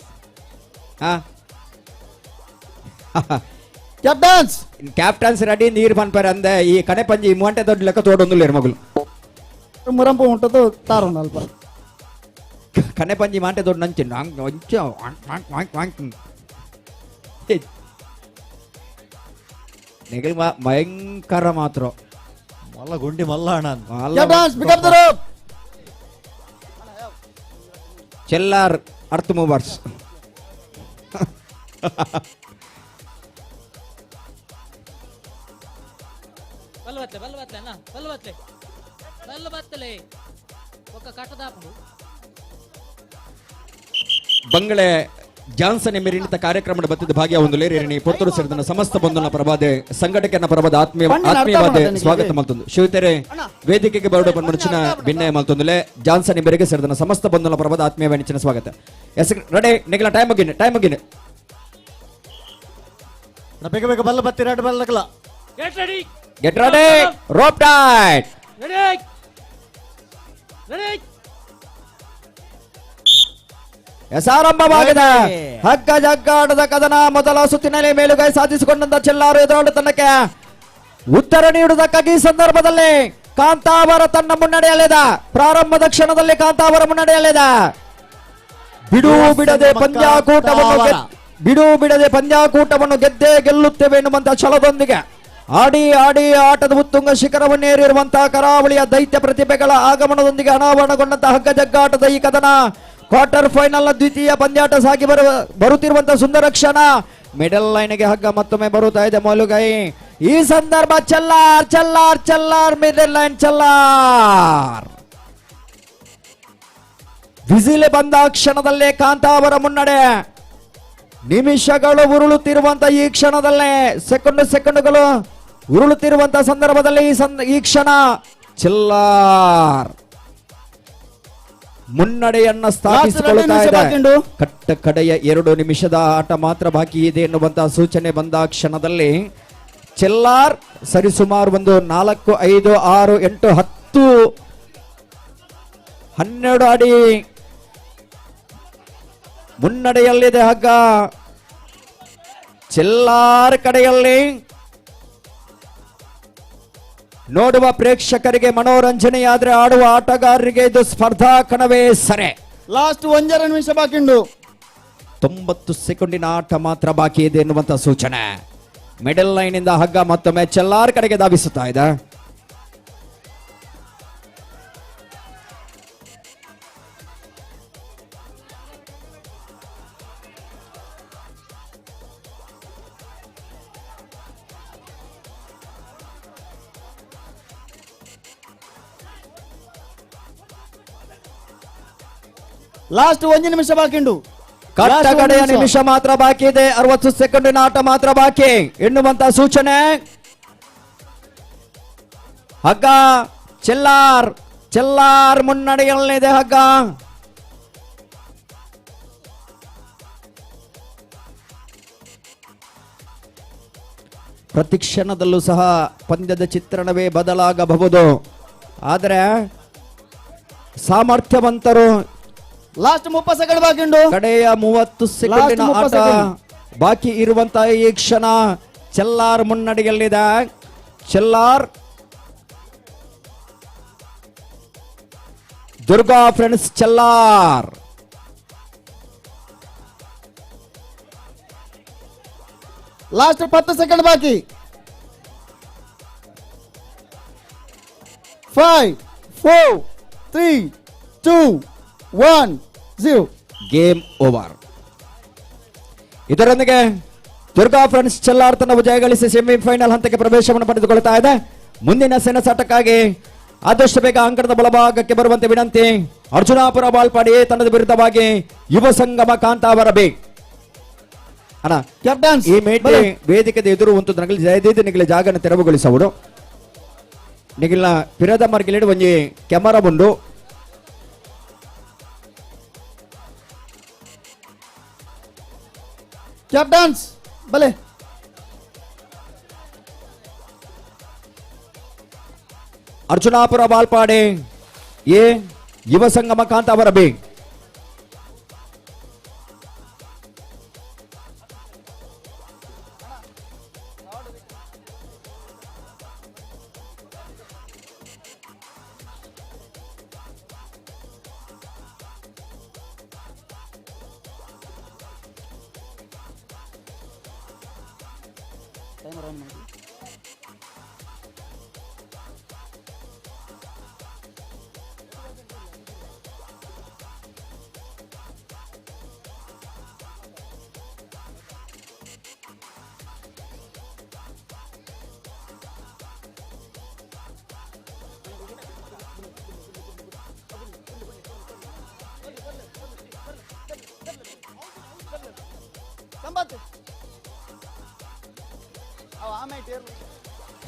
Captains captains ready ನೀರು ಪನ್ಪರೆ ಅಂದೆ ಈ ಕಣೆ ಪಂಜಿ ಮೂಂಟೆ ದೊಡ್ಡ ಲೆಕ್ಕ ತೋಡೊಂದು ಮಗಳು ಮುರಂಪು ಉಂಟದು ತಾರೋಣ ಅಲ್ಪ ಕಣೆ ಪಂಜಿ ಮಾಂಟೆ ದೊಡ್ಡ ನಂಚೆ ನೆಗಲ್ ಭಯಂಕರ ಮಾತ್ರ ಮಲ್ಲ ಗುಂಡಿ ಮಲ್ಲ ಅಣ್ಣ. ಚೆಲ್ಲಾರ್ ಅರ್ಥ ಮೂವರ್ಸ್. ಬಂಗಳೆ ಜಾನ್ಸನ್ ಮೆರಿನಿತ ಕಾರ್ಯಕ್ರಮದ ಬತ್ತಿದ ಭಾಗ್ಯ ಒಂದು ಲೇರಿನಿ ಪೊರ್ತೂರು ಸೇರಿದ ಸಮಸ್ತ ಬಂಧುನ ಪ್ರಭಾದೆ ಸಂಘಟಕನ ಪ್ರಭಾದ ಆತ್ಮೀಯವಾದ ಸ್ವಾಗತ ಮಲ್ತೊಂದು ಶಿವತೆರೆ ವೇದಿಕೆಗೆ ಬರಡು ಮುಂಚಿನ ಭಿನ್ನಯ ಮಲ್ತೊಂದುಲೆ ಜಾನ್ಸನ್ ಮೆರಿಗೆ ಸೇರಿದ ಸಮಸ್ತ ಬಂಧುನ ಪ್ರಭಾದ ಆತ್ಮೀಯ ನೆಚ್ಚಿನ ಸ್ವಾಗತ. ಎಸ್ ರೆಡಿ ನೆಗಲ ಟೈಮ್ ಮುಗಿನೆ ಬೇಗ ಬೇಗ ಬಲ್ಲ ಬತ್ತಿ ರೆಡ್ ಬಲ್ಲಕಲ ಗೆಟ್ ರೆಡಿ ರೋಪ್ ಟೈಟ್ ಆರಂಭವಾಗಿದೆ. ಹಗ್ಗ ಜಗ್ಗಾಟದ ಕದನ ಮೊದಲ ಸುತ್ತಿನಲ್ಲಿ ಮೇಲುಗೈ ಸಾಧಿಸಿಕೊಂಡಂತ ಚೆಲ್ಲಾರು ಎದುರಾಳು ತನ್ನಕ್ಕೆ ಉತ್ತರ ನೀಡುವುದಕ್ಕಾಗಿ ಈ ಸಂದರ್ಭದಲ್ಲಿ ಕಾಂತಾವರ ತನ್ನ ಮುನ್ನಡೆಯಲ್ಲಿದೆ. ಪ್ರಾರಂಭದ ಕ್ಷಣದಲ್ಲಿ ಕಾಂತಾವರ ಮುನ್ನಡೆಯಲ್ಲಿದೆ. ಬಿಡು ಬಿಡದೆ ಪಂದ್ಯಾಕೂಟವನ್ನು ಗೆದ್ದೇ ಗೆಲ್ಲುತ್ತೇವೆ ಎನ್ನುವಂತ ಛಲದೊಂದಿಗೆ ಆಡಿ ಆಡಿ ಆಟದ ಉತ್ತುಂಗ ಶಿಖರವನ್ನೇರಿರುವಂತಹ ಕರಾವಳಿಯ ದೈತ್ಯ ಪ್ರತಿಭೆಗಳ ಆಗಮನದೊಂದಿಗೆ ಅನಾವರಣಗೊಂಡಂತಹ ಹಗ್ಗ ಜಗ್ಗಾಟದ ಈ ಕದನ ಕ್ವಾರ್ಟರ್ ಫೈನಲ್ ದ್ವಿತೀಯ ಪಂದ್ಯಾಟ ಸಾಗಿ ಬರುತ್ತಿರುವಂತಹ ಸುಂದರ ಕ್ಷಣ. ಮಿಡಲ್ ಲೈನ್ಗೆ ಹಗ್ಗ ಮತ್ತೊಮ್ಮೆ ಬರುತ್ತಾ ಇದೆ ಮೊಲುಗೈ. ಈ ಸಂದರ್ಭ ಚಲ್ಲಾರ್ ಚಲ್ಲಾರ್ ಚಲ್ಲಾರ್ ಮಿಡಲ್ ಲೈನ್ ಚಲ್ಲಾರ್. ವಿಸಿಲ್ ಬಂದ ಕ್ಷಣದಲ್ಲೇ ಕಾಂತಾವರ ಮುನ್ನಡೆ. ನಿಮಿಷಗಳು ಉರುಳುತ್ತಿರುವಂತ ಈ ಕ್ಷಣದಲ್ಲೇ ಸೆಕೆಂಡುಗಳು ಉರುಳುತ್ತಿರುವಂತ ಸಂದರ್ಭದಲ್ಲಿ ಈ ಕ್ಷಣ ಚಿಲ್ಲಾರ್ ಮುನ್ನಡೆಯನ್ನ ಸ್ಥಾಪಿಸಿಕೊಳ್ಳುತ್ತಾ ಇದೆ. ಕಟ್ಟ ಕಡೆಯ 2 ನಿಮಿಷದ ಆಟ ಮಾತ್ರ ಬಾಕಿ ಇದೆ ಎನ್ನುವಂತಹ ಸೂಚನೆ ಬಂದ ಕ್ಷಣದಲ್ಲಿ ಚಿಲ್ಲಾರ್ ಸರಿಸುಮಾರು ಒಂದು 4, 5, 6, 8, 10, 12 ಅಡಿ ಮುನ್ನಡೆಯಲ್ಲಿದೆ ಹಗ್ಗ. ಚಿಲ್ಲಾರ್ ಕಡೆಯಲ್ಲಿ ನೋಡುವ ಪ್ರೇಕ್ಷಕರಿಗೆ ಮನೋರಂಜನೆಯಾದ್ರೆ ಆಡುವ ಆಟಗಾರರಿಗೆ ಇದು ಸ್ಪರ್ಧಾ ಕಣವೇ ಸರೆ. ಲಾಸ್ಟ್ 1 ನಿಮಿಷ ಬಾಕಿ ಉಂಟು. 90 ಸೆಕೆಂಡಿನ ಆಟ ಮಾತ್ರ ಬಾಕಿ ಇದೆ ಎನ್ನುವಂತ ಸೂಚನೆ. ಮಿಡಲ್ ಲೈನ್ ಇಂದ ಹಗ್ಗ ಮತ್ತೊಮ್ಮೆ ಚೆಲ್ಲಾರ್ ಕಡೆಗೆ ಧಾವಿಸುತ್ತಾ ಇದೆ. ಲಾಸ್ಟ್ 1 ನಿಮಿಷ ಬಾಕಿ ಉಂಟು. ಕಟ್ಟ ಕಡೆಯ ನಿಮಿಷ ಮಾತ್ರ ಬಾಕಿ ಇದೆ. 60 ಸೆಕೆಂಡಿನ ಆಟ ಮಾತ್ರ ಬಾಕಿ ಎನ್ನುವಂತ ಸೂಚನೆ. ಹಗ್ಗ ಚೆಲ್ಲಾರ್ ಚೆಲ್ಲಾರ್ ಮುನ್ನಡೆಯಲ್ಲಿದೆ ಹಗ್ಗ. ಪ್ರತಿ ಕ್ಷಣದಲ್ಲೂ ಸಹ ಪಂದ್ಯದ ಚಿತ್ರಣವೇ ಬದಲಾಗಬಹುದು. ಆದರೆ ಸಾಮರ್ಥ್ಯವಂತರು ಲಾಸ್ಟ್ 30 ಸೆಕೆಂಡ್ ಬಾಕಿ ಉಂಟು. ಕಡೆಯ 30 ಸೆಕೆಂಡಿನ ಆಟ ಬಾಕಿ ಇರುವಂತಹ ಈ ಕ್ಷಣ ಚೆಲ್ಲಾರ್ ಮುನ್ನಡೆಯಲ್ಲಿದೆ. ಚೆಲ್ಲಾರ್ Durga friends Chelar. Last 10 second ಬಾಕಿ. 5, 4, 3, 2, 1, 0. Game over. ಇದರೊಂದಿಗೆ ದುರ್ಗಾ ಫ್ರೆಂಡ್ಸ್ ಚೆಲ್ಲಾರ್ ತಂಡವು ಜಯಗಳಿಸಿ ಸೆಮಿಫೈನಲ್ ಹಂತಕ್ಕೆ ಪ್ರವೇಶವನ್ನು ಪಡೆದುಕೊಳ್ಳುತ್ತಾ ಇದೆ. ಮುಂದಿನ ಸೆಣಸಾಟಕ್ಕಾಗಿ ಆದಷ್ಟು ಬೇಗ ಅಂಕಣದ ಬಲಭಾಗಕ್ಕೆ ಬರುವಂತೆ ವಿನಂತಿ. ಅರ್ಜುನಾಪುರ ಬಾಲ್ಪಾಡಿ ತಂಡದ ವಿರುದ್ಧವಾಗಿ ಯುವ ಸಂಗಮ ಕಾಂತಾವರ ಬಿ ಅಣ್ಣ ಕ್ಯಾಪ್ಟನ್ ಈ ಮೇಟೆ ವೇದಿಕೆದ ಎದುರು ಒಂದು ನಗಲಿ ಜಯದೀದ ನಿಗಲಿ ಜಾಗನ ತೆರವುಗೊಳಿಸಬಹುದು. ನಿಗಿಲ ಪಿರದ ಮಾರ್ಗಿಲೇಡು ಒಂಜಿ ಕ್ಯಾಮರಾ ಬಂದು ಕ್ಯಾಪ್ಟನ್ಸ್ ಬಲೆ ಅರ್ಜುನಾಪುರ ಬಾಲ್ಪಾಡೆ ಎ ಯುವ ಸಂಗಮ ಕಾಂತಾವರ ಬಿ.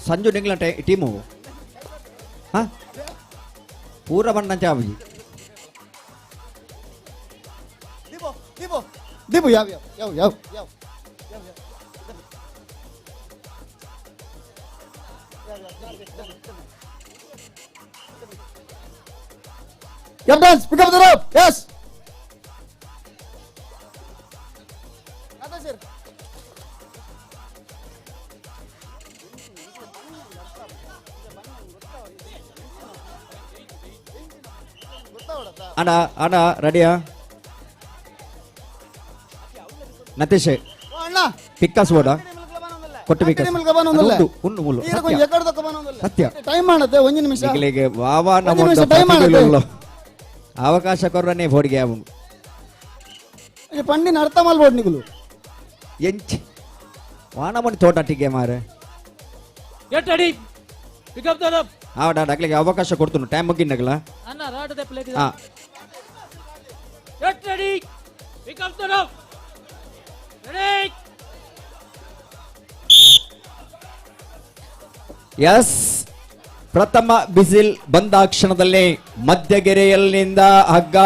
ಸಂಜು ನಿಂಗ್ಲ ಟೀಮು ಹಾ ಪೂರ ಬಣ್ಣ ಚಾವಿ ದೀಪು ಯಾವ ಯಾವ ಯಾವ ಯಾವ Captains, pick up the rope. Yes. ಅಣ್ಣ ಅಣ್ಣ ರೆಡಿಯಾ ನತೀಶ್ ಪಿಕ್ಕಾಸ್ ಬೋರ್ಡ ಕೊಟ್ಟಬೇಕು ಸತ್ಯ ಒಂದು ನಿಮಿಷ ನಿಖಿಲಿಗೆ ವಾವಾ ನಮ್ಮ ನಿಮಿಷ time ಆಗುತ್ತೆ. ಅವಕಾಶ ಕೊರ್ರನೆ ಫೋಡಿಗೆ ಅವು ಪಂಡಿನ ಅರ್ಥ ಮಾಡ್ಬೋದು ನಿಗುಲು ಎಂಚ್ ವಾನಮಣಿ ತೋಟಟ್ಟಿಗೆ ಮಾರೆ Get ready. Pick up the up. ಡಾಕ್ಲಿಗೆ ಅವಕಾಶ ಕೊಡ್ತು time ಮುಗಿನಗಲ Anna, right the plate. ಹಾ Get ready. Pick up the up. Ready. Yes ಪ್ರಥಮ ಬಿಸಿಲ್ ಬಂದ ಕ್ಷಣದಲ್ಲಿ ಮಧ್ಯಗೆರೆಯಲ್ಲಿಂದ ಹಗ್ಗ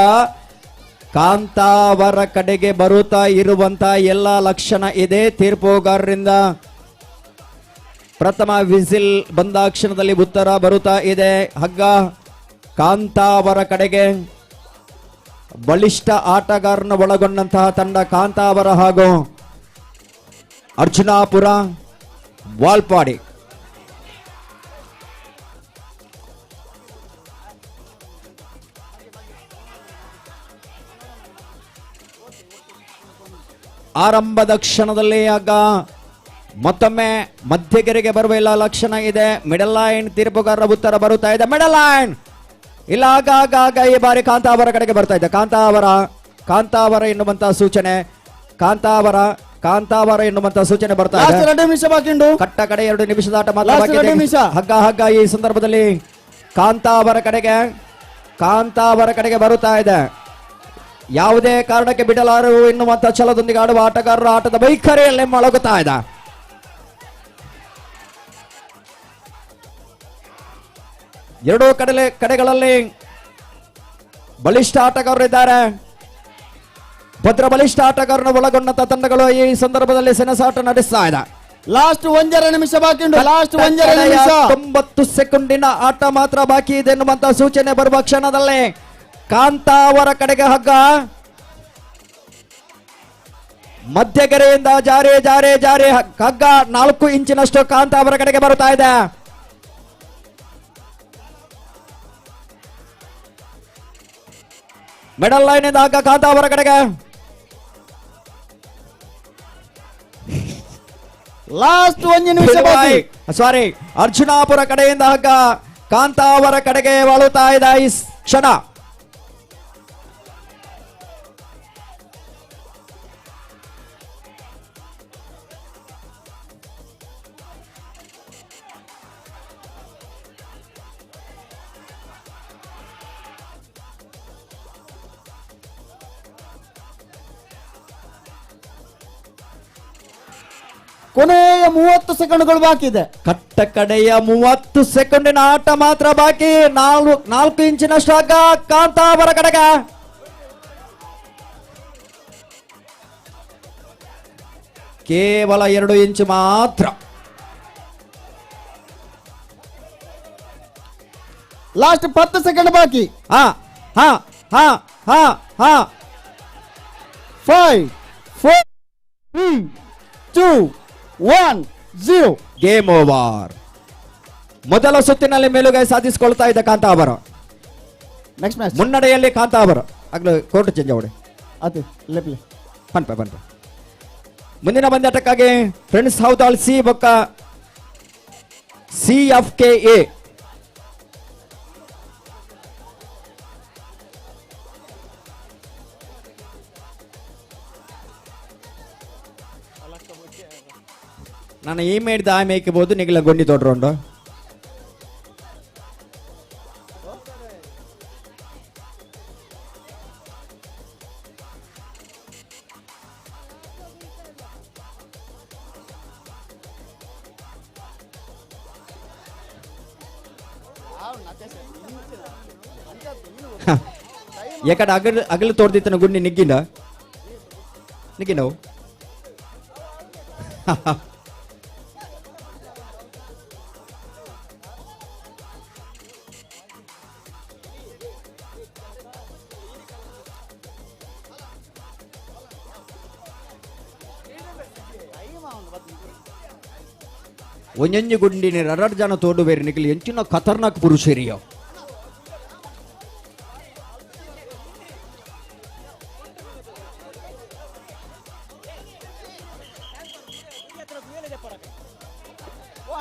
ಕಾಂತಾವರ ಕಡೆಗೆ ಬರುತ್ತಾ ಇರುವಂತ ಎಲ್ಲ ಲಕ್ಷಣ ಇದೆ ತೀರ್ಪುಗಾರರಿಂದ. ಪ್ರಥಮ ವಿಸಿಲ್ ಬಂದ ಕ್ಷಣದಲ್ಲಿ ಉತ್ತರ ಬರುತ್ತಾ ಇದೆ ಹಗ್ಗ ಕಾಂತಾವರ ಕಡೆಗೆ. ಬಲಿಷ್ಠ ಆಟಗಾರನ ಒಳಗೊಂಡಂತಹ ತಂಡ ಕಾಂತಾವರ ಹಾಗೂ ಅರ್ಜುನಾಪುರ ವಾಲ್ಪಾಡಿ. ಆರಂಭದ ಕ್ಷಣದಲ್ಲಿ ಆಗ ಮತ್ತೊಮ್ಮೆ ಮಧ್ಯಗೆರೆಗೆ ಬರುವ ಎಲ್ಲ ಲಕ್ಷಣ ಇದೆ. ಮಿಡಲ್ ಲೈನ್ ತೀರ್ಪುಗಾರರ ಉತ್ತರ ಬರುತ್ತಾ ಇದೆ. ಮಿಡಲ್ ಲೈನ್ ಇಲ್ಲ ಆಗ ಈ ಬಾರಿ ಕಾಂತಾವರ ಕಡೆಗೆ ಬರ್ತಾ ಇದೆ. ಕಾಂತಾವರ ಎನ್ನುವಂತಹ ಸೂಚನೆ ಕಾಂತಾವರ ಎನ್ನುವಂತಹ ಸೂಚನೆ ಬರ್ತಾ ಇದೆ. ಕಟ್ಟ ಕಡೆ 2 ನಿಮಿಷದ ಆಟ ಮಾತ್ರ ಬಾಕಿ ಇದೆ. ಹಗ್ಗ ಈ ಸಂದರ್ಭದಲ್ಲಿ ಕಾಂತಾವರ ಕಡೆಗೆ ಬರುತ್ತಾ ಇದೆ. ಯಾವುದೇ ಕಾರಣಕ್ಕೆ ಬಿಡಲಾರು ಎನ್ನುವಂತ ಛಲದೊಂದಿಗೆ ಆಡುವ ಆಟಗಾರರು ಆಟದ ವೈಖರಿಯಲ್ಲೇ ಮೊಳಗುತ್ತಾ ಇದೆ. ಎರಡೂ ಕಡೆಗಳಲ್ಲಿ ಬಲಿಷ್ಠ ಆಟಗಾರರು ಇದ್ದಾರೆ. ಭದ್ರ ಬಲಿಷ್ಠ ಆಟಗಾರನ ಒಳಗೊಂಡಂತ ತಂಡಗಳು ಈ ಸಂದರ್ಭದಲ್ಲಿ ಸೆಣಸಾಟ ನಡೆಸ್ತಾ ಇದೆ. ಲಾಸ್ಟ್ 1.5 ನಿಮಿಷ ಬಾಕಿ ಉಂಟು. ಲಾಸ್ಟ್ 1.5 ನಿಮಿಷ 90 ಸೆಕೆಂಡಿನ ಆಟ ಮಾತ್ರ ಬಾಕಿ ಇದೆ ಎನ್ನುವಂತ ಸೂಚನೆ ಬರುವ ಕ್ಷಣದಲ್ಲಿ ಕಾಂತಾವರ ಕಡೆಗೆ ಹಗ್ಗ ಮಧ್ಯಗೆರೆಯಿಂದ ಜಾರಿ ಹಗ್ಗ 4 ಇಂಚಿನಷ್ಟು ಕಾಂತಾವರ ಕಡೆಗೆ ಬರುತ್ತಾ ಇದೆ. ಮಿಡಲ್ ಲೈನ್ ಇಂದ ಹಗ್ಗ ಕಾಂತಾವರ ಕಡೆಗೆ. ಲಾಸ್ಟ್ 1 ನಿಮಿಷ ಸಾರಿ ಅರ್ಜುನಾಪುರ ಕಡೆಯಿಂದ ಹಗ್ಗ ಕಾಂತಾವರ ಕಡೆಗೆ ವಾಲುತ್ತಾ ಇದೆ ಈ ಕ್ಷಣ. ಕೊನೆಯ 30 ಸೆಕೆಂಡ್ಗಳು ಬಾಕಿ ಇದೆ. ಕಟ್ಟ ಕಡೆಯ 30 ಸೆಕೆಂಡಿನ ಆಟ ಮಾತ್ರ ಬಾಕಿ. 4 ಇಂಚಿನಷ್ಟು ಹಗ್ಗ ಕಾಂತಾವರ ಕಡೆಗೆ. ಕೇವಲ 2 ಇಂಚು ಮಾತ್ರ. ಲಾಸ್ಟ್ 10 ಸೆಕೆಂಡ್ ಬಾಕಿ. 5 4 3 2 1 0 ಗೇಮ್ ಓವರ್. ಮೊದಲ ಸುತ್ತಿನಲ್ಲಿ ಮೇಲುಗೈ ಸಾಧಿಸಿಕೊಳ್ತಾ ಇದೆ ಕಾಂತಾವರ. ನೆಕ್ಸ್ಟ್ ಮ್ಯಾಚ್ ಮುನ್ನಡೆಯಲ್ಲಿ ಕಾಂತಾವರ ಆಗ್ಲೂ ಕೋರ್ಟ್ ಚೇಂಜ್ ಅವಡೆ ಅದು ಲೆಪ್ಲೆ ಪನ್ಪ ಮುಂದಿನ ಬಂದಾಟಕ್ಕಾಗಿ ಫ್ರೆಂಡ್ಸ್ ಹೌದಾಳ್ ಸಿ ಬೊಕ್ಕ CFKA ನಾನು ಈ ಮೇಡ್ದ ಆ ಮೇಯ್ಕಬಹುದು ನಿಗಲ ಗೊಂಡಿ ತೊಡ್ರೋಂಡು ಯಾಕಡೆ ಅಗಲು ತೋರ್ದಿತ್ತನ ಗುಂಡಿ ನಿಗ್ಗಿನವು ಒಂಜೊಂಜಿ ಗುಂಡಿನ 2 ಜನ ತೋಡು ಬೇರೆ ನಿಖಿಲ್ ಎಂಚಿನ ಖತರ್ನಾಕ್ ಪುರುಷರಿಯೋ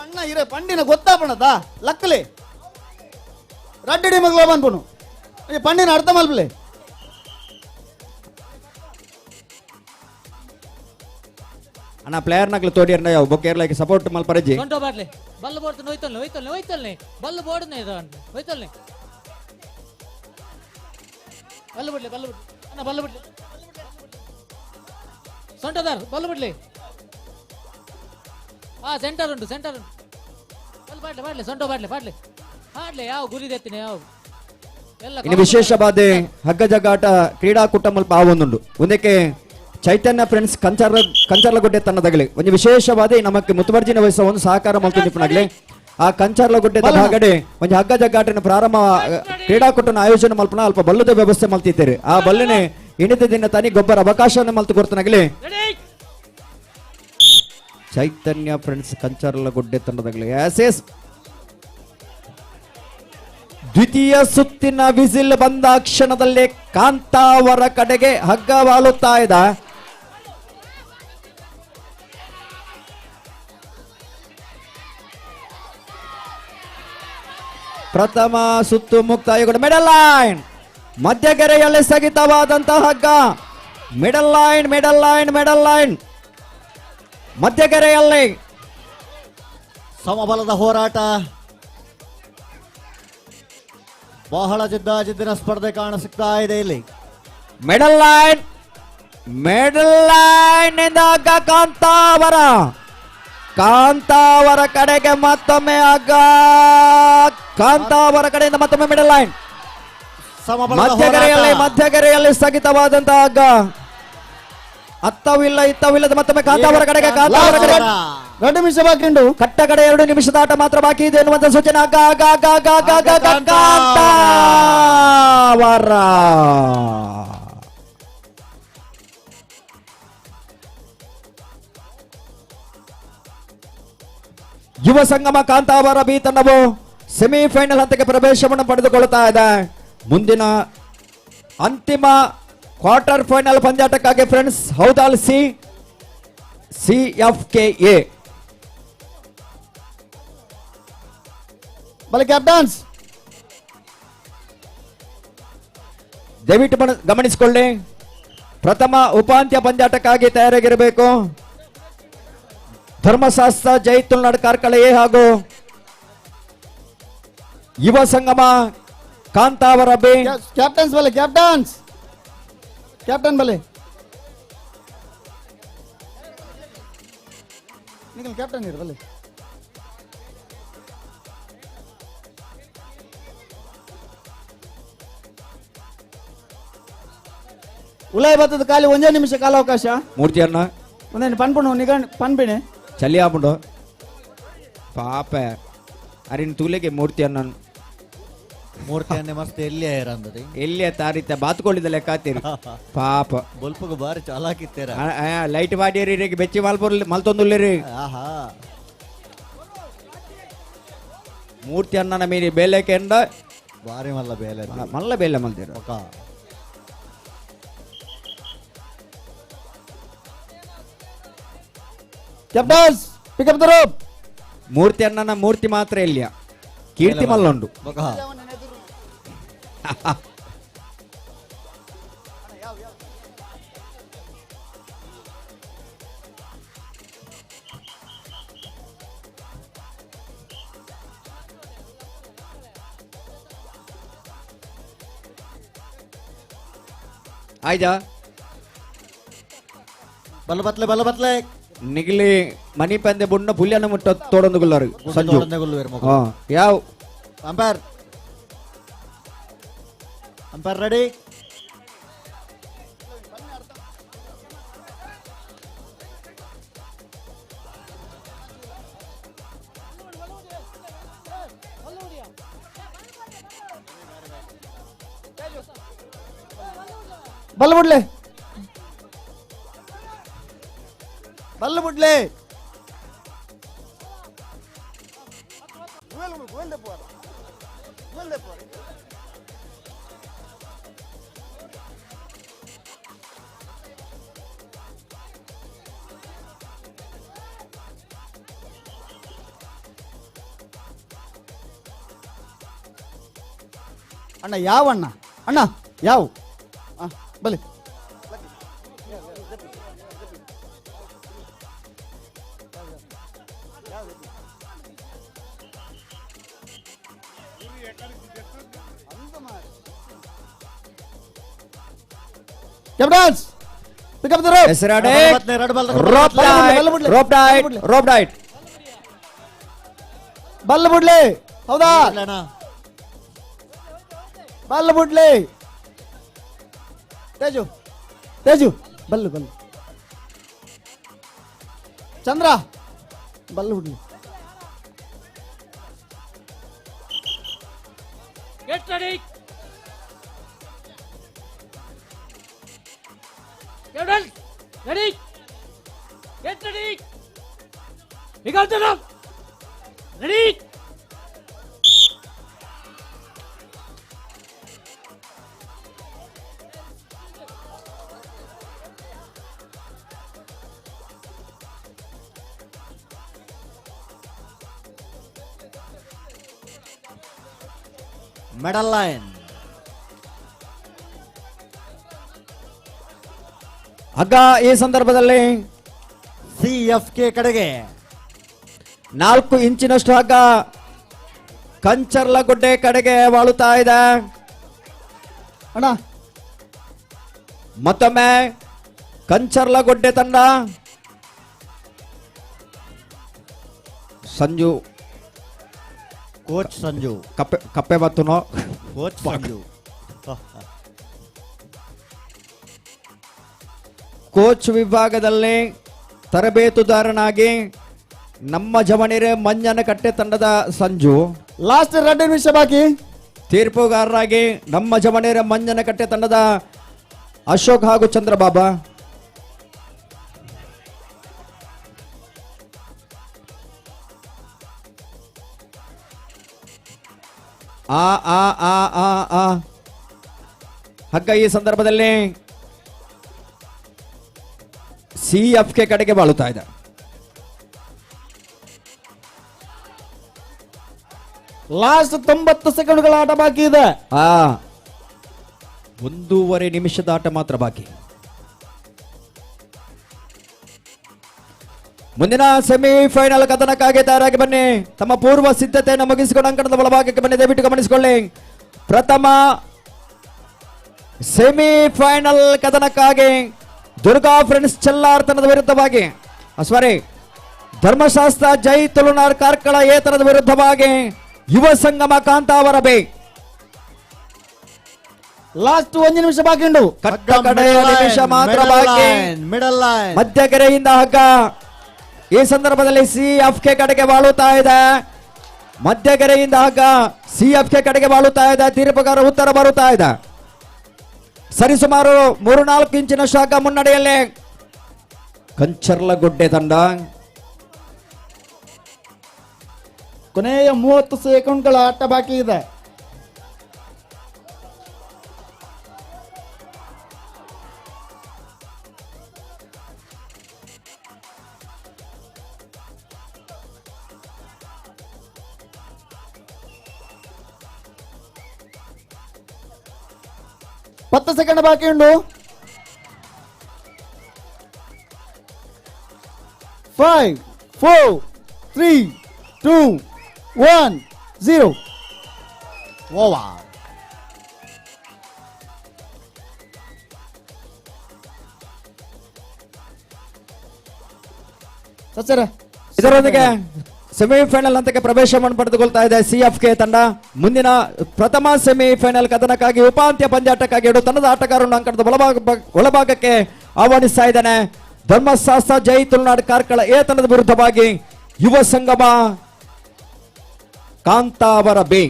ಅಣ್ಣ ಇರೇ ಪಂಡಿನ ಗೊತ್ತಾಪಣದ ಲಕ್ಕಲೆ ರಡ್ಡಿ ಮಗ್ಲೋ ಬಂದ್ಪುನು ಪಂಡಿನ ಅರ್ಥ ಮಲ್ಪಲೆ ಅಣ್ಣ ಪ್ಲೇಯರ್ ನಕ್ಲು ತೋಡಿಯರ್ನ ಯಾವ ಬೊಕ್ಕೇರ್ಲಕ್ಕೆ ಸಪೋರ್ಟ್ ಮಲ್ಪರಜ್ಜಿ ಸೊಂಟೋ ಬಾಟ್ಲೆ ಬಲ್ಲು ಬೋಡ್ತಾನೆ ಹೋಯ್ತಲ್ನೆ ಬಲ್ಲು ಬೋಡ್ನೆ ಹೋಯ್ತಲ್ನೆ ಬಲ್ಲು ಬಿಡ್ಲಿ ಅಣ್ಣ ಬಲ್ಲು ಬಿಡ್ಲಿ ಸೊಂಟದಾರ್ ಬಲ್ಲು ಬಿಡ್ಲಿ ಸೆಂಟರ್ ಉಂಟು ಬಲ್ಲು ಬಾಡ್ಲೆ ಸೊಂಟೋ ಬಾಡ್ಲೆ ಯಾವ ಗುರಿ ದೆತ್ತಿನ ಯಾವ ಇನ್ನು ವಿಶೇಷ ಬಾಧೆ ಹಗ್ಗ ಜಗ್ಗಾಟ ಕ್ರೀಡಾಕೂಟ ಮಲ್ಪ ಆವೊಂದುಂಡು ಒಂದಕ್ಕೆ ಚೈತನ್ಯ ಫ್ರೆಂಡ್ಸ್ ಕಂಚರ್ಲಗುಡ್ಡೆ ತನ್ನದಾಗಲಿ ಒಂದು ವಿಶೇಷವಾದ ನಮಗೆ ಮುತುವರ್ಜಿನ ವಯಸ್ಸ ಒಂದು ಸಹಕಾರ ಮಲ್ತಿಪ್ಪನಾಗಲಿ ಆ ಕಂಚರ್ಲಗುಡ್ಡೆ ಭಾಗಡೆ ಒಂದು ಹಗ್ಗ ಜಗ್ಗಾಟಿನ ಪ್ರಾರಂಭ ಕ್ರೀಡಾಕೂಟನ ಆಯೋಜನೆ ಮಲ್ಪನ ಅಲ್ಪ ಬಲ್ಲದ ವ್ಯವಸ್ಥೆ ಮಲ್ತಿದ್ದೇವೆ ಆ ಬಲ್ಲನೆ ಇಣಿದ ದಿನ ತಾನಿ ಗೊಬ್ಬರ ಅವಕಾಶ ಮಲ್ತು ಕೊಡ್ತಾನಾಗಲಿ ಚೈತನ್ಯ ಫ್ರೆಂಡ್ಸ್ ಕಂಚರ್ಲಗುಡ್ಡೆ ತಂಡದಾಗಲಿ ಎಸ್ ದ್ವಿತೀಯ ಸುತ್ತಿನ ವಿಸಿಲ್ ಬಂದ ಕ್ಷಣದಲ್ಲಿ ಕಾಂತಾವರ ಕಡೆಗೆ ಹಗ್ಗ ವಾಲುತ್ತಾ ಇದ್ದ ಪ್ರಥಮ ಸುತ್ತು ಮುಕ್ತಾಯಗೊಂಡ ಮಿಡಲ್ ಲೈನ್ ಮಧ್ಯಗೆರೆಯಲ್ಲಿ ಸ್ಥಗಿತವಾದಂತಹ ಹಗ್ಗ ಮಿಡಲ್ ಲೈನ್ ಮಧ್ಯಗೆರೆಯಲ್ಲಿ ಸಮಬಲದ ಹೋರಾಟ ಬಹಳ ಜಿದ್ದಿನ ಸ್ಪರ್ಧೆ ಕಾಣಸಿಗ್ತಾ ಇದೆ ಇಲ್ಲಿ ಮಿಡಲ್ ಲೈನ್ ಇಂದ ಹಗ್ಗ ಕಾಂತಾವರ ಕಡೆಗೆ ಮತ್ತೊಮ್ಮೆ ಹಗ್ಗ ಕಾಂತಾವರ ಕಡೆಯಿಂದ ಮತ್ತೊಮ್ಮೆ ಮಿಡಲ್ ಲೈನ್ ಮಧ್ಯಗೆರೆಯಲ್ಲಿ ಸ್ಥಗಿತವಾದಂತಹ ಹಗ್ಗ ಇತ್ತವಿಲ್ಲದ ಮತ್ತೊಮ್ಮೆ ಕಾಂತಾವರ ಕಡೆಗೆ 2 ನಿಮಿಷ ಬಾಕಿ ಉಂಟು ಕಟ್ಟ ಕಡೆ 2 ನಿಮಿಷದ ಆಟ ಮಾತ್ರ ಬಾಕಿ ಇದೆ ಎನ್ನುವಂತ ಸೂಚನೆ ಕಾಂತಾವರ ಯುವ ಸಂಗಮ ಕಾಂತಾವರ ಬಿ ತಂಡವು ಸೆಮಿಫೈನಲ್ ಹಂತಕ್ಕೆ ಪ್ರವೇಶವನ್ನು ಪಡೆದುಕೊಳ್ಳುತ್ತಾ ಇದೆ ಮುಂದಿನ ಅಂತಿಮ ಕ್ವಾರ್ಟರ್ ಫೈನಲ್ ಪಂದ್ಯಾಟಕ್ಕಾಗಿ ಫ್ರೆಂಡ್ಸ್ ಹೌದಾಲ್ CFKA ಕ್ಯಾಪ್ಟನ್ಸ್ ದಯವಿಟ್ಟು ಗಮನಿಸಿಕೊಳ್ಳಿ ಪ್ರಥಮ ಉಪಾಂತ್ಯ ಪಂದ್ಯಾಟಕ್ಕಾಗಿ ತಯಾರಾಗಿರಬೇಕು ಧರ್ಮಶಾಸ್ತ್ರ ಜೈತುಲ್ನಾಡ್ ಕಾರ್ಕಳ ಎ ಹಾಗೂ ಯುವ ಸಂಗಮ ಕಾಂತಾವರ ಬಿ ಕ್ಯಾಪ್ಟನ್ ಬಲೆ ಕ್ಯಾಪ್ಟನ್ ಇರು ಬಲೆ ಉಲಾಯ್ ಬತ್ತದ ಖಾಲಿ 1 ನಿಮಿಷ ಕಾಲಾವಕಾಶ ಮೂರ್ತಿಯನ್ನ ಒಂದೇನು ಪನ್ಪಿಣೆ ಚಲಿಯಾಪುಂಡು ಪಾಪ ಅರಿನ್ ತೂಲೆಗೆ ಮೂರ್ತಿಯನ್ನೇ ಮಸ್ತ್ ಎಲ್ಲಿಯ ತಾರಿತ ಬಾತ್ಕೊಳ್ಳಿದ ಲೆಕ್ಕಾತೀರಿ ಪಾಪ ಬೊಲ್ಪಗ ಬಾರಿ ಚಾಲಾಕಿತ್ತೇರ ಲೈಟ್ ಬಾಡಿಯರಿ ಬೆಚ್ಚಿ ಮಲ್ತೊಂದುಲ್ಲೇರಿ ಆಹಾ ಮೂರ್ತಿ ಅಣ್ಣನ ಮೀರಿ ಬೇಲೆ ಕೆಂಡ ಬಾರಿ ಮಲ್ಲ ಬೇಲೆ ಮಲ್ತೀರ ಕ್ಯಾಪ್ಟನ್ಸ್ ಪಿಕಪ್ ದ ರೋಪ್ ಮೂರ್ತಿ ಅಣ್ಣನ ಮೂರ್ತಿ ಮಾತ್ರ ಇಲ್ಲಿಯ ಕೀರ್ತಿ ಮಲ್ಲುಂಡು ಆಯ್ತಾ ಬಲ್ಲ ನಿಗಲಿ ಮನಿ ಪಂದೆ ಬುಣ್ಣ ಪುಲ್ಯನ ಮುಟ್ಟ ತೋಡೊಂದುಗುಳ್ಳರು ಸಂಜು ಯಾವ ಅಂಪೈರ್ ರೆಡಿ ಬಲ್ಲ ಬಿಡ್ಲೆ ಅಣ್ಣ ಯಾವ ಅಣ್ಣ ಅಣ್ಣ ಯಾವ ಬಲಿ Captains, pick up the rope. ಹೆಸರಾಡೆ ರೋಪ್ ಡೈಟ್ ಬಲ್ಲ ಬಿಡ್ಲಿ ಹೌದಾ ಬಲ್ಲ ಬಿಡ್ಲಿ ತೇಜು ತೇಜು ಬಲ್ಲು ಬಲ್ಲು ಚಂದ್ರ ಬಲ್ಲು ಬಿಡ್ಲಿ Get ready. Captain, ready. Get ready. Pick up the rope. Ready. Medal line. ಹಗ್ಗ ಈ ಸಂದರ್ಭದಲ್ಲಿ CFK ಕಡೆಗೆ 4 ಇಂಚಿನಷ್ಟು ಹಗ್ಗ ಕಂಚರ್ಲಗುಡ್ಡೆ ಕಡೆಗೆ ವಾಳುತ್ತಾ ಇದೆ. ಅಣ್ಣ ಮತ್ತೊಮ್ಮೆ ಕಂಚರ್ಲಗುಡ್ಡೆ ತಂಡ ಸಂಜು ಕೋಚ್ ಸಂಜು ಕಪ್ಪೆ ಬತ್ತುನೋ ಕೋಚ್ ಸಂಜು ಕೋಚ್ ವಿಭಾಗದಲ್ಲಿ ತರಬೇತುದಾರನಾಗಿ ನಮ್ಮ ಜವಣಿರೆ ಮಂಜನಕಟ್ಟೆ ತಂಡದ ಸಂಜು. ಲಾಸ್ಟ್ 2 ನಿಮಿಷ ಬಾಕಿ. ತೀರ್ಪುಗಾರರಾಗಿ ನಮ್ಮ ಜವಣಿರೆ ಮಂಜನಕಟ್ಟೆ ತಂಡದ ಅಶೋಕ್ ಹಾಗೂ ಚಂದ್ರಬಾಬಾ. ಆ ಆ ಆ ಆ ಆ ಹಗ್ಗ ಈ ಸಂದರ್ಭದಲ್ಲಿ CFK ಕಡೆಗೆ ಬಾಳುತ್ತಾ ಇದೆ. ಲಾಸ್ಟ್ 90 ಸೆಕೆಂಡ್ಗಳ ಆಟ ಬಾಕಿ ಇದೆ. 1.5 ನಿಮಿಷದ ಆಟ ಮಾತ್ರ ಬಾಕಿ. ಮುಂದಿನ ಸೆಮಿಫೈನಲ್ ಕದನಕ್ಕಾಗಿ ತಯಾರಾಗಿ ಬನ್ನಿ. ತಮ್ಮ ಪೂರ್ವ ಸಿದ್ಧತೆಯನ್ನು ಮುಗಿಸಿಕೊಂಡು ಅಂಕಣದ ಒಳಭಾಗಕ್ಕೆ ಬನ್ನಿ. ದಯವಿಟ್ಟು ಗಮನಿಸಿಕೊಳ್ಳಿ, ಪ್ರಥಮ ಸೆಮಿಫೈನಲ್ ಕದನಕ್ಕಾಗಿ ದುರ್ಗಾ ಫ್ರೆಂಡ್ಸ್ ಚೆಲ್ಲಾರ್ ತನದ ವಿರುದ್ಧವಾಗಿ ಧರ್ಮಶಾಸ್ತ್ರ ಜೈ ತುಳುನಾಡ್ ಕಾರ್ಕಳ ಏತನದ ವಿರುದ್ಧವಾಗಿ ಯುವ ಸಂಗಮ ಕಾಂತಾವರ ಬೇ. ಲಾಸ್ಟ್ 1 ನಿಮಿಷ ಬಾಕಿ ಉಂಟು. ಕಡೆಯ ನಿಮಿಷ ಮಾತ್ರ ಬಾಕಿ. ಮಿಡಲ್ ಲೈನ್ ಮಧ್ಯಗೆರೆಯಿಂದ ಹಗ್ಗ ಈ ಸಂದರ್ಭದಲ್ಲಿ CFK ಕಡೆಗೆ ಬಾಳುತ್ತಾ ಇದೆ. ಮಧ್ಯಗೆರೆಯಿಂದ ಹಗ್ಗ CFK ಕಡೆಗೆ ಬಾಳುತ್ತಾ ಇದೆ. ತೀರ್ಪುಗಾರ ಉತ್ತರ ಬರುತ್ತಾ ಇದೆ. ಸರಿಸುಮಾರು 3-4 ಇಂಚಿನ ಶಾಖ ಮುನ್ನಡೆಯಲ್ಲಿ ಕಂಚರ್ಲಗುಡ್ಡೆ ತಂಡ. ಕೊನೆಯ 30 ಸೆಕೆಂಡ್ಗಳ ಆಟ ಬಾಕಿ ಇದೆ. ಪತ್ತು ಸೆಕೆಂಡ್ ಬಾಕಿ ಉಂಟು. 5 4 3 2 1 0 ಓವರ್. ಇದರೊಂದಿಗೆ ಸೆಮಿಫೈನಲ್ ಹಂತಕ್ಕೆ ಪ್ರವೇಶ ಪಡೆದುಕೊಳ್ತಾ ಇದೆ CFK ತಂಡ. ಮುಂದಿನ ಪ್ರಥಮ ಸೆಮಿಫೈನಲ್ ಕದನಕ್ಕಾಗಿ ಉಪಾಂತ್ಯ ಪಂದ್ಯಾಟಕ್ಕಾಗಿ ತಂಡದ ಆಟಗಾರರನ್ನು ಅಂಕಣದ ಒಳಭಾಗಕ್ಕೆ ಆಹ್ವಾನಿಸ್ತಾ ಇದ್ದಾನೆ. ಧರ್ಮಶಾಸ್ತ್ರ ಜೈ ತುಳುನಾಡ್ ಕಾರ್ಕಳ ಎ ತಂಡದ ವಿರುದ್ಧವಾಗಿ ಯುವ ಸಂಗಮ ಕಾಂತಾವರ ಬೇ.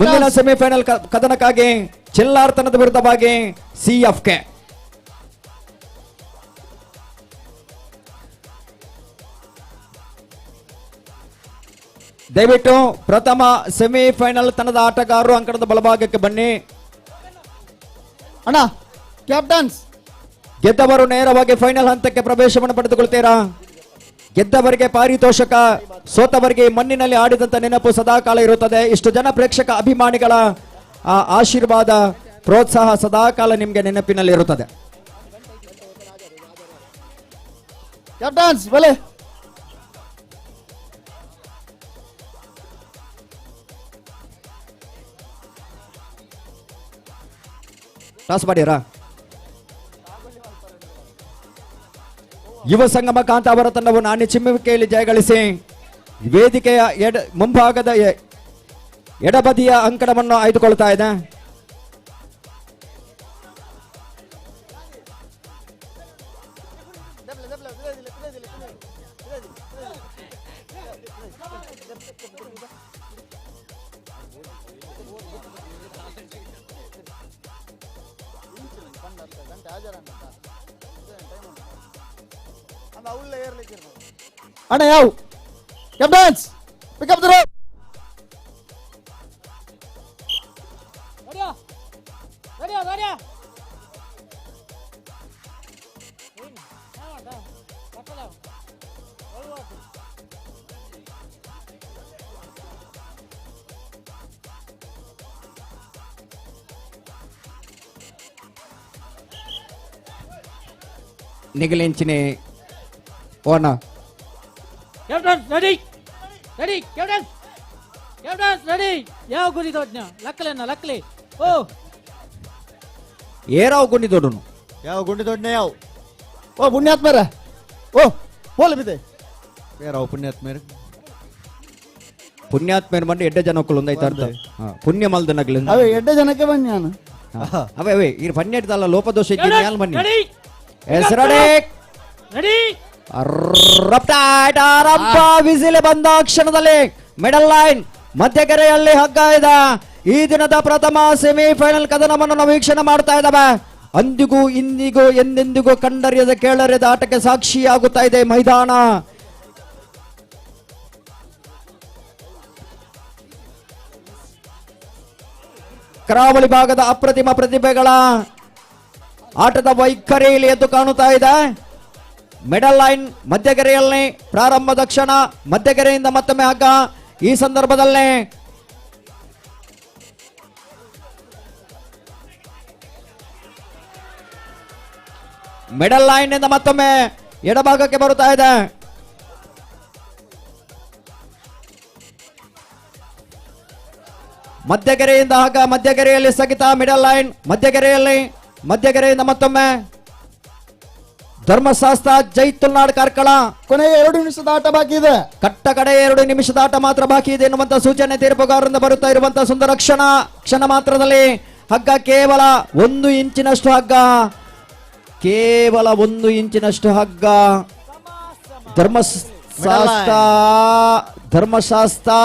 ಮುಂದಿನ ಸೆಮಿಫೈನಲ್ ಕದನಕ್ಕಾಗಿ ಚೆಲ್ಲಾರ್ ತಂಡದ ವಿರುದ್ಧವಾಗಿ CFK. ದಯವಿಟ್ಟು ಪ್ರಥಮ ಸೆಮಿಫೈನಲ್ ತಂಡದ ಆಟಗಾರರು ಅಂಕಣದ ಬಲಭಾಗಕ್ಕೆ ಬನ್ನಿ. ಅಣ್ಣ ಕ್ಯಾಪ್ಟನ್ಸ್ ಗೆದ್ದವರು ನೇರವಾಗಿ ಫೈನಲ್ ಹಂತಕ್ಕೆ ಪ್ರವೇಶವನ್ನು ಪಡೆದುಕೊಳ್ತೀರಾ. ಗೆದ್ದವರಿಗೆ ಪಾರಿತೋಷಕ, ಸೋತವರಿಗೆ ಮಣ್ಣಿನಲ್ಲಿ ಆಡಿದಂತ ನೆನಪು ಸದಾಕಾಲ ಇರುತ್ತದೆ. ಇಷ್ಟು ಜನ ಪ್ರೇಕ್ಷಕ ಅಭಿಮಾನಿಗಳ ಆ ಆಶೀರ್ವಾದ, ಪ್ರೋತ್ಸಾಹ ಸದಾಕಾಲ ನಿಮ್ಗೆ ನೆನಪಿನಲ್ಲಿ ಇರುತ್ತದೆ. ಕ್ಯಾಪ್ಟನ್ಸ್ ಬಲೆ ಟಾಸ್ ಮಾಡ್ಯಾರಾ? ಯುವ ಸಂಗಮ ಕಾಂತ ಅವರ ತಂಡವು ನಾಣ್ಯ ಚಿಮ್ಮುವಿಕೆಯಲ್ಲಿ ಜಯಗಳಿಸಿ ವೇದಿಕೆಯ ಮುಂಭಾಗದ ಎಡಬದಿಯ ಅಂಕಣವನ್ನು ಆಯ್ದುಕೊಳ್ತಾ ಇದೆ. ಅಣ್ಣ ಯಾವ ಕ್ಯಾಪ್ಟನ್ಸ್ ಪಿಕಪ್ ದ ರೋಪ್ ನಿಗಲೆಂಚಿನೆ ಓಣ captain ready ready captain captain ready ಯಾವ ಗುರಿ ದೊಡ್ಡ ಲಕ್ಕಲೆ ಓ ಏರಾವ್ ಗುಂಡಿ ದೊಡ್ಡನು ಯಾವ ಗುಂಡಿ ದೊಡ್ಡನೆ ಯಾವ ಓ ಪುಣ್ಯಾತ್ಮರ ಓ ಹೋಲ ಬಿದೆ ಏರಾವ್ ಪುಣ್ಯಾತ್ಮೇರ ಪುಣ್ಯಾತ್ಮೇರ್ ಬಂದು ಎಡ್ಡೆ ಜನಕ್ಕಳು ಒಂದೈತೆ ಅರ್ಥ ಪುಣ್ಯ ಮಲ್ದನಗ್ಲ ಅವೇ ಎಡ್ಡೆ ಜನಕ್ಕೆ ಬಂದ್ ನಾನು ಅವೇ ಈ ಪನ್ನೆಡ್ದಲ್ಲ ಲೋಪದೋಷ ಇದ್ದೀನಿ ಮ್ಯಾಲ್ ಬನ್ನಿ ರೆಡಿ ಹೆಸರಡೆ ರೆಡಿ ರಂಪ ವಿಸಿಲೆ ಬಂದ ಕ್ಷಣದಲ್ಲಿ ಮಿಡಲ್ ಲೈನ್ ಮಧ್ಯಗೆರೆಯಲ್ಲಿ ಹಗ್ಗ ಇದೆ. ಈ ದಿನದ ಪ್ರಥಮ ಸೆಮಿಫೈನಲ್ ಕದನವನ್ನು ನಾವು ವೀಕ್ಷಣೆ ಮಾಡ್ತಾ ಇದ್ದಾವೆ. ಅಂದಿಗೂ ಇಂದಿಗೂ ಎಂದೆಂದಿಗೂ ಕಂಡರಿಯದ ಕೇಳರಿಯದ ಆಟಕ್ಕೆ ಸಾಕ್ಷಿಯಾಗುತ್ತಾ ಇದೆ ಮೈದಾನ. ಕರಾವಳಿ ಭಾಗದ ಅಪ್ರತಿಮ ಪ್ರತಿಭೆಗಳ ಆಟದ ವೈಖರಿಯಲ್ಲಿ ಎದ್ದು ಕಾಣುತ್ತಾ ಇದೆ. ಮಿಡಲ್ ಲೈನ್ ಮಧ್ಯಗೆರೆಯಲ್ಲಿ ಪ್ರಾರಂಭದ ಕ್ಷಣ, ಮಧ್ಯಗೆರೆಯಿಂದ ಮತ್ತೊಮ್ಮೆ ಹಗ್ಗ. ಈ ಸಂದರ್ಭದಲ್ಲಿ ಮಿಡಲ್ ಲೈನ್ ಇಂದ ಮತ್ತೊಮ್ಮೆ ಎಡಭಾಗಕ್ಕೆ ಬರುತ್ತಾ ಇದೆ. ಮಧ್ಯಗೆರೆಯಿಂದ ಹಗ್ಗ, ಮಧ್ಯಗೆರೆಯಲ್ಲಿ ಸ್ಥಗಿತ. ಮಿಡಲ್ ಲೈನ್ ಮಧ್ಯಗೆರೆಯಿಂದ ಮತ್ತೊಮ್ಮೆ ಧರ್ಮಶಾಸ್ತ್ರ ಜೈತುಲ್ನಾಡ್ ಕಾರ್ಕಳ. ಕೊನೆಗೆ 2 ನಿಮಿಷದ ಆಟ ಬಾಕಿ ಇದೆ. ಕಟ್ಟ ಕಡೆ 2 ನಿಮಿಷದ ಆಟ ಮಾತ್ರ ಬಾಕಿ ಇದೆ ಎನ್ನುವಂತ ಸೂಚನೆ ತೀರ್ಪುಗಾರರಿಂದ ಬರುತ್ತಾ ಇರುವಂತಹ ಸುಂದರ ಕ್ಷಣ ಮಾತ್ರದಲ್ಲಿ ಹಗ್ಗ ಕೇವಲ 1 ಇಂಚಿನಷ್ಟು ಹಗ್ಗ, ಕೇವಲ 1 ಇಂಚಿನಷ್ಟು ಹಗ್ಗ. ಧರ್ಮಶಾಸ್ತ್ರ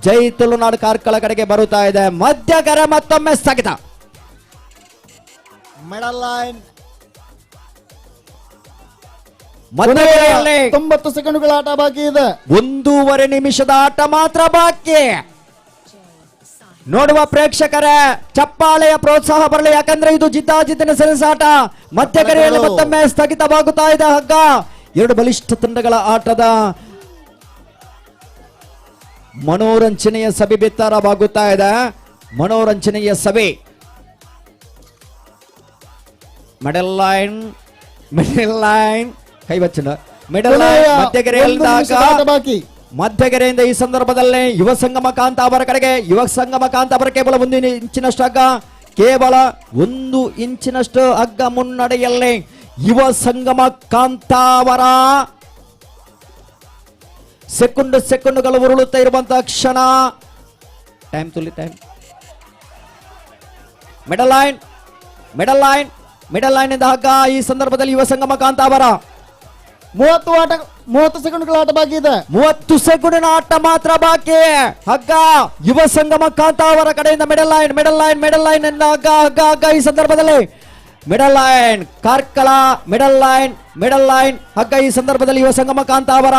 ಜೈತುಲ್ನಾಡ್ ಕಾರ್ಕಳ ಕಡೆಗೆ ಬರುತ್ತಾ ಇದೆ. ಮಧ್ಯಗೆರೆ ಮತ್ತೊಮ್ಮೆ ಸ್ಥಗಿತ. ಮಿಡಲ್ ಲೈನ್ 90 ಸೆಕೆಂಡ್ಗಳ ಆಟ ಬಾಕಿ ಇದೆ. 1.5 ನಿಮಿಷದ ಆಟ ಮಾತ್ರ ಬಾಕಿ. ನೋಡುವ ಪ್ರೇಕ್ಷಕರೇ ಚಪ್ಪಾಳೆಯ ಪ್ರೋತ್ಸಾಹ ಬರಲಿ, ಯಾಕಂದ್ರೆ ಇದು ಜಿದ್ದಾಜಿದ್ದಿನ ಸೆಣಸಾಟ. ಮಧ್ಯಗೆರೆಯಲ್ಲಿ ಮತ್ತೊಮ್ಮೆ ಸ್ಥಗಿತವಾಗುತ್ತಾ ಇದೆ ಹಗ್ಗ. 2 ಬಲಿಷ್ಠ ತಂಡಗಳ ಆಟದ ಮನೋರಂಜನೆಯ ಸಭೆ ಬಿತ್ತರವಾಗುತ್ತಾ ಇದೆ. ಮನೋರಂಜನೆಯ ಸಭೆ. ಮಿಡಲ್ ಲೈನ್ ಕೈವಚ್ಚನ ಮಿಡಲ್ ಲೈನ್ ಮಧ್ಯಗೆರೆಯಿಂದ ಈ ಸಂದರ್ಭದಲ್ಲಿ ಯುವ ಸಂಗಮ ಕಾಂತ ಅವರ ಕಡೆಗೆ. ಯುವ ಸಂಗಮ ಕಾಂತ ಅವರ ಕೇವಲ 1 ಇಂಚಿನಷ್ಟು ಹಗ್ಗ, ಕೇವಲ 1 ಇಂಚಿನಷ್ಟು ಹಗ್ಗ ಮುನ್ನಡೆಯಲ್ಲಿ ಯುವ ಸಂಗಮ ಕಾಂತ ಅವರ ಸೆಕೆಂಡುಗಳು ಉರುಳುತ್ತಾ ಇರುವಂತಹ ಕ್ಷಣ. ಟೈಮ್ ಮಿಡಲ್ ಲೈನ್ ಇಂದ ಹಗ್ಗ. ಈ ಸಂದರ್ಭದಲ್ಲಿ ಯುವ ಸಂಗಮ ಕಾಂತ ಅವರ 30 ಸೆಕೆಂಡ್ಗಳ ಆಟ ಬಾಕಿ ಇದೆ. 30 ಸೆಕೆಂಡಿನ ಆಟ ಮಾತ್ರ ಬಾಕಿ. ಹಗ್ಗ ಯುವ ಸಂಗಮ ಕಾಂತ ಅವರ ಕಡೆಯಿಂದ ಮಿಡಲ್ ಲೈನ್ ಇಂದ ಹಗ್ಗ. ಈ ಸಂದರ್ಭದಲ್ಲಿ middle line Karkala, middle line ಹಗ್ಗ. ಈ ಸಂದರ್ಭದಲ್ಲಿ ಯುವ ಸಂಗಮ ಕಾಂತ ಅವರ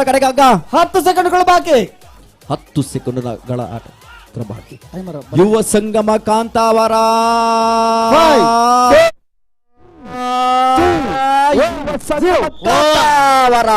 ಕಡೆಗೆ ಹಗ್ಗ. 10 ಸೆಕೆಂಡ್ಗಳು ಬಾಕಿ. 10 ಸೆಕೆಂಡ್ಗಳ ಆಟ ಬಾಕಿ. ಯುವ ಸಂಗಮ ಕಾಂತ ಅವರ ಕಾಂತಾವರ.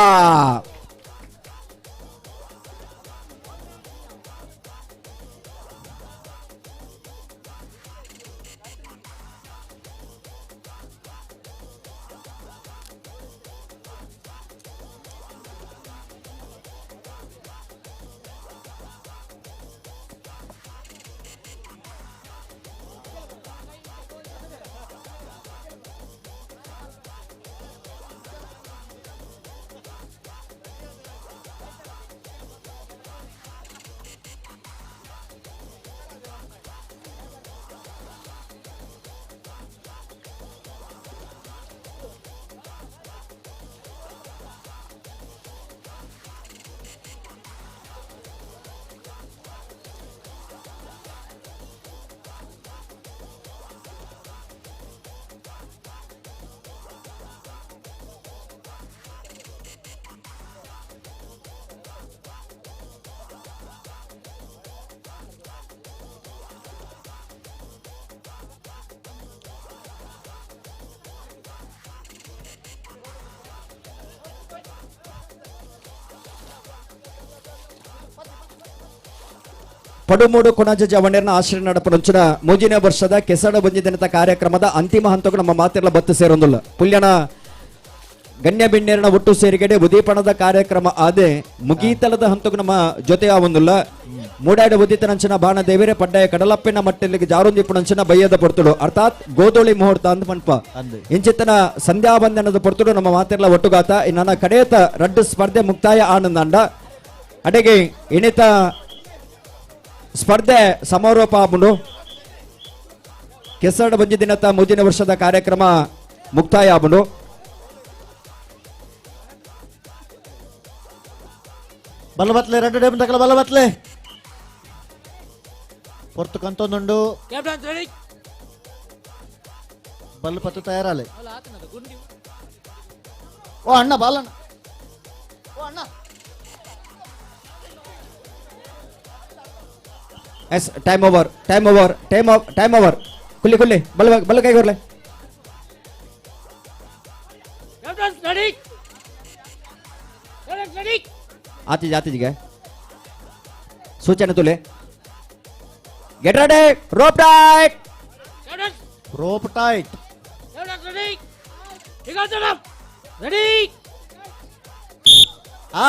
ಪಡುಮೂಡು ಕೊಣಾಜ ಜವಣೇರ್ನ ಆಶ್ರಯ ನಡಪನುಂಚಿನ ಮೂಜಿನ ವರ್ಷದ ಕೆಸಡ ಬಂಜಿದಿನದ ಕಾರ್ಯಕ್ರಮದ ಅಂತಿಮ ಹಂತಕ್ಕೂ ನಮ್ಮ ಮಾತೆಲ್ಲ ಬತ್ತು ಸೇರೊಂದುಲ್ಲ ಪುಲ್ಯನ ಗಣ್ಯ ಬಿಣ್ಣೇರನ ಒಟ್ಟು ಸೇರಿಕೆಡೆ ಉದೀಪಣದ ಕಾರ್ಯಕ್ರಮ ಆದೆ ಮುಗೀತಲದ ಹಂತಕ್ಕೂ ನಮ್ಮ ಜೊತೆ ಆವೊಂದುಲ್ಲ ಮೂಡಾಡ ಉದಿತನಂಚಿನ ಬಾಣ ದೇವರೇ ಪಡ್ಡಾಯ ಕಡಲಪ್ಪಿನ ಮಟ್ಟಲಿಗೆ ಜಾರುಂದಿಪ್ಪುನಂಚಿನ ಬಯ್ಯದ ಪೊರ್ತುಡು ಅರ್ಥಾತ್ ಗೋಧೋಳಿ ಮುಹೂರ್ತ ಅಂತ ಮನ್ಪ ಇಂಚಿತ್ತನ ಸಂಧ್ಯಾ ಬಂಧನದ ಪೊರ್ತುಡು ನಮ್ಮ ಮಾತೆಲ್ಲ ಒಟ್ಟುಗಾತ ನನ್ನ ಕಡೆಯತ ರಡ್ಡು ಸ್ಪರ್ಧೆ ಮುಕ್ತಾಯ ಆನಂದಾಂಡ ಅಡೆಗೆ ಇಣಿತ ಸ್ಪರ್ಧೆ ಸಮಾರೋಪ ಆಗುಂಡು ಕೆಸರಡ ಬಂಜಿ ದಿನತ ಮುಂದಿನ ವರ್ಷದ ಕಾರ್ಯಕ್ರಮ ಮುಕ್ತಾಯ ಆಗುಂಡು ಬಲಬತ್ಲೆ ರೆಡ್ ಡೇಮ್ ತಕಲ ಬಲಬತ್ಲೆ ಪೊರ್ತು ಕಂತೊಂದುಂಡು ಕ್ಯಾಪ್ಟನ್ ರೆಡಿ ಬಲ್ಲು ಪತ್ತು ತಯಾರಾಲೆ ಓ ಅಣ್ಣ ಬಾಲಣ್ಣ ಓ ಅಣ್ಣ ಎಸ್ ಟೈಮ್ ಓವರ್ ಕುಲ್ಲಿ ಬಲ್ಲ ಕೈ ಕೊರ್ಲೆ ಕ್ಯಾಪ್ಟನ್ ರೆಡಿ ರೆಡಿ ಆತಿಜಿಗೆ ಸೂಚನೆ ತುಲೆ get ready rope tight ready ready ಆ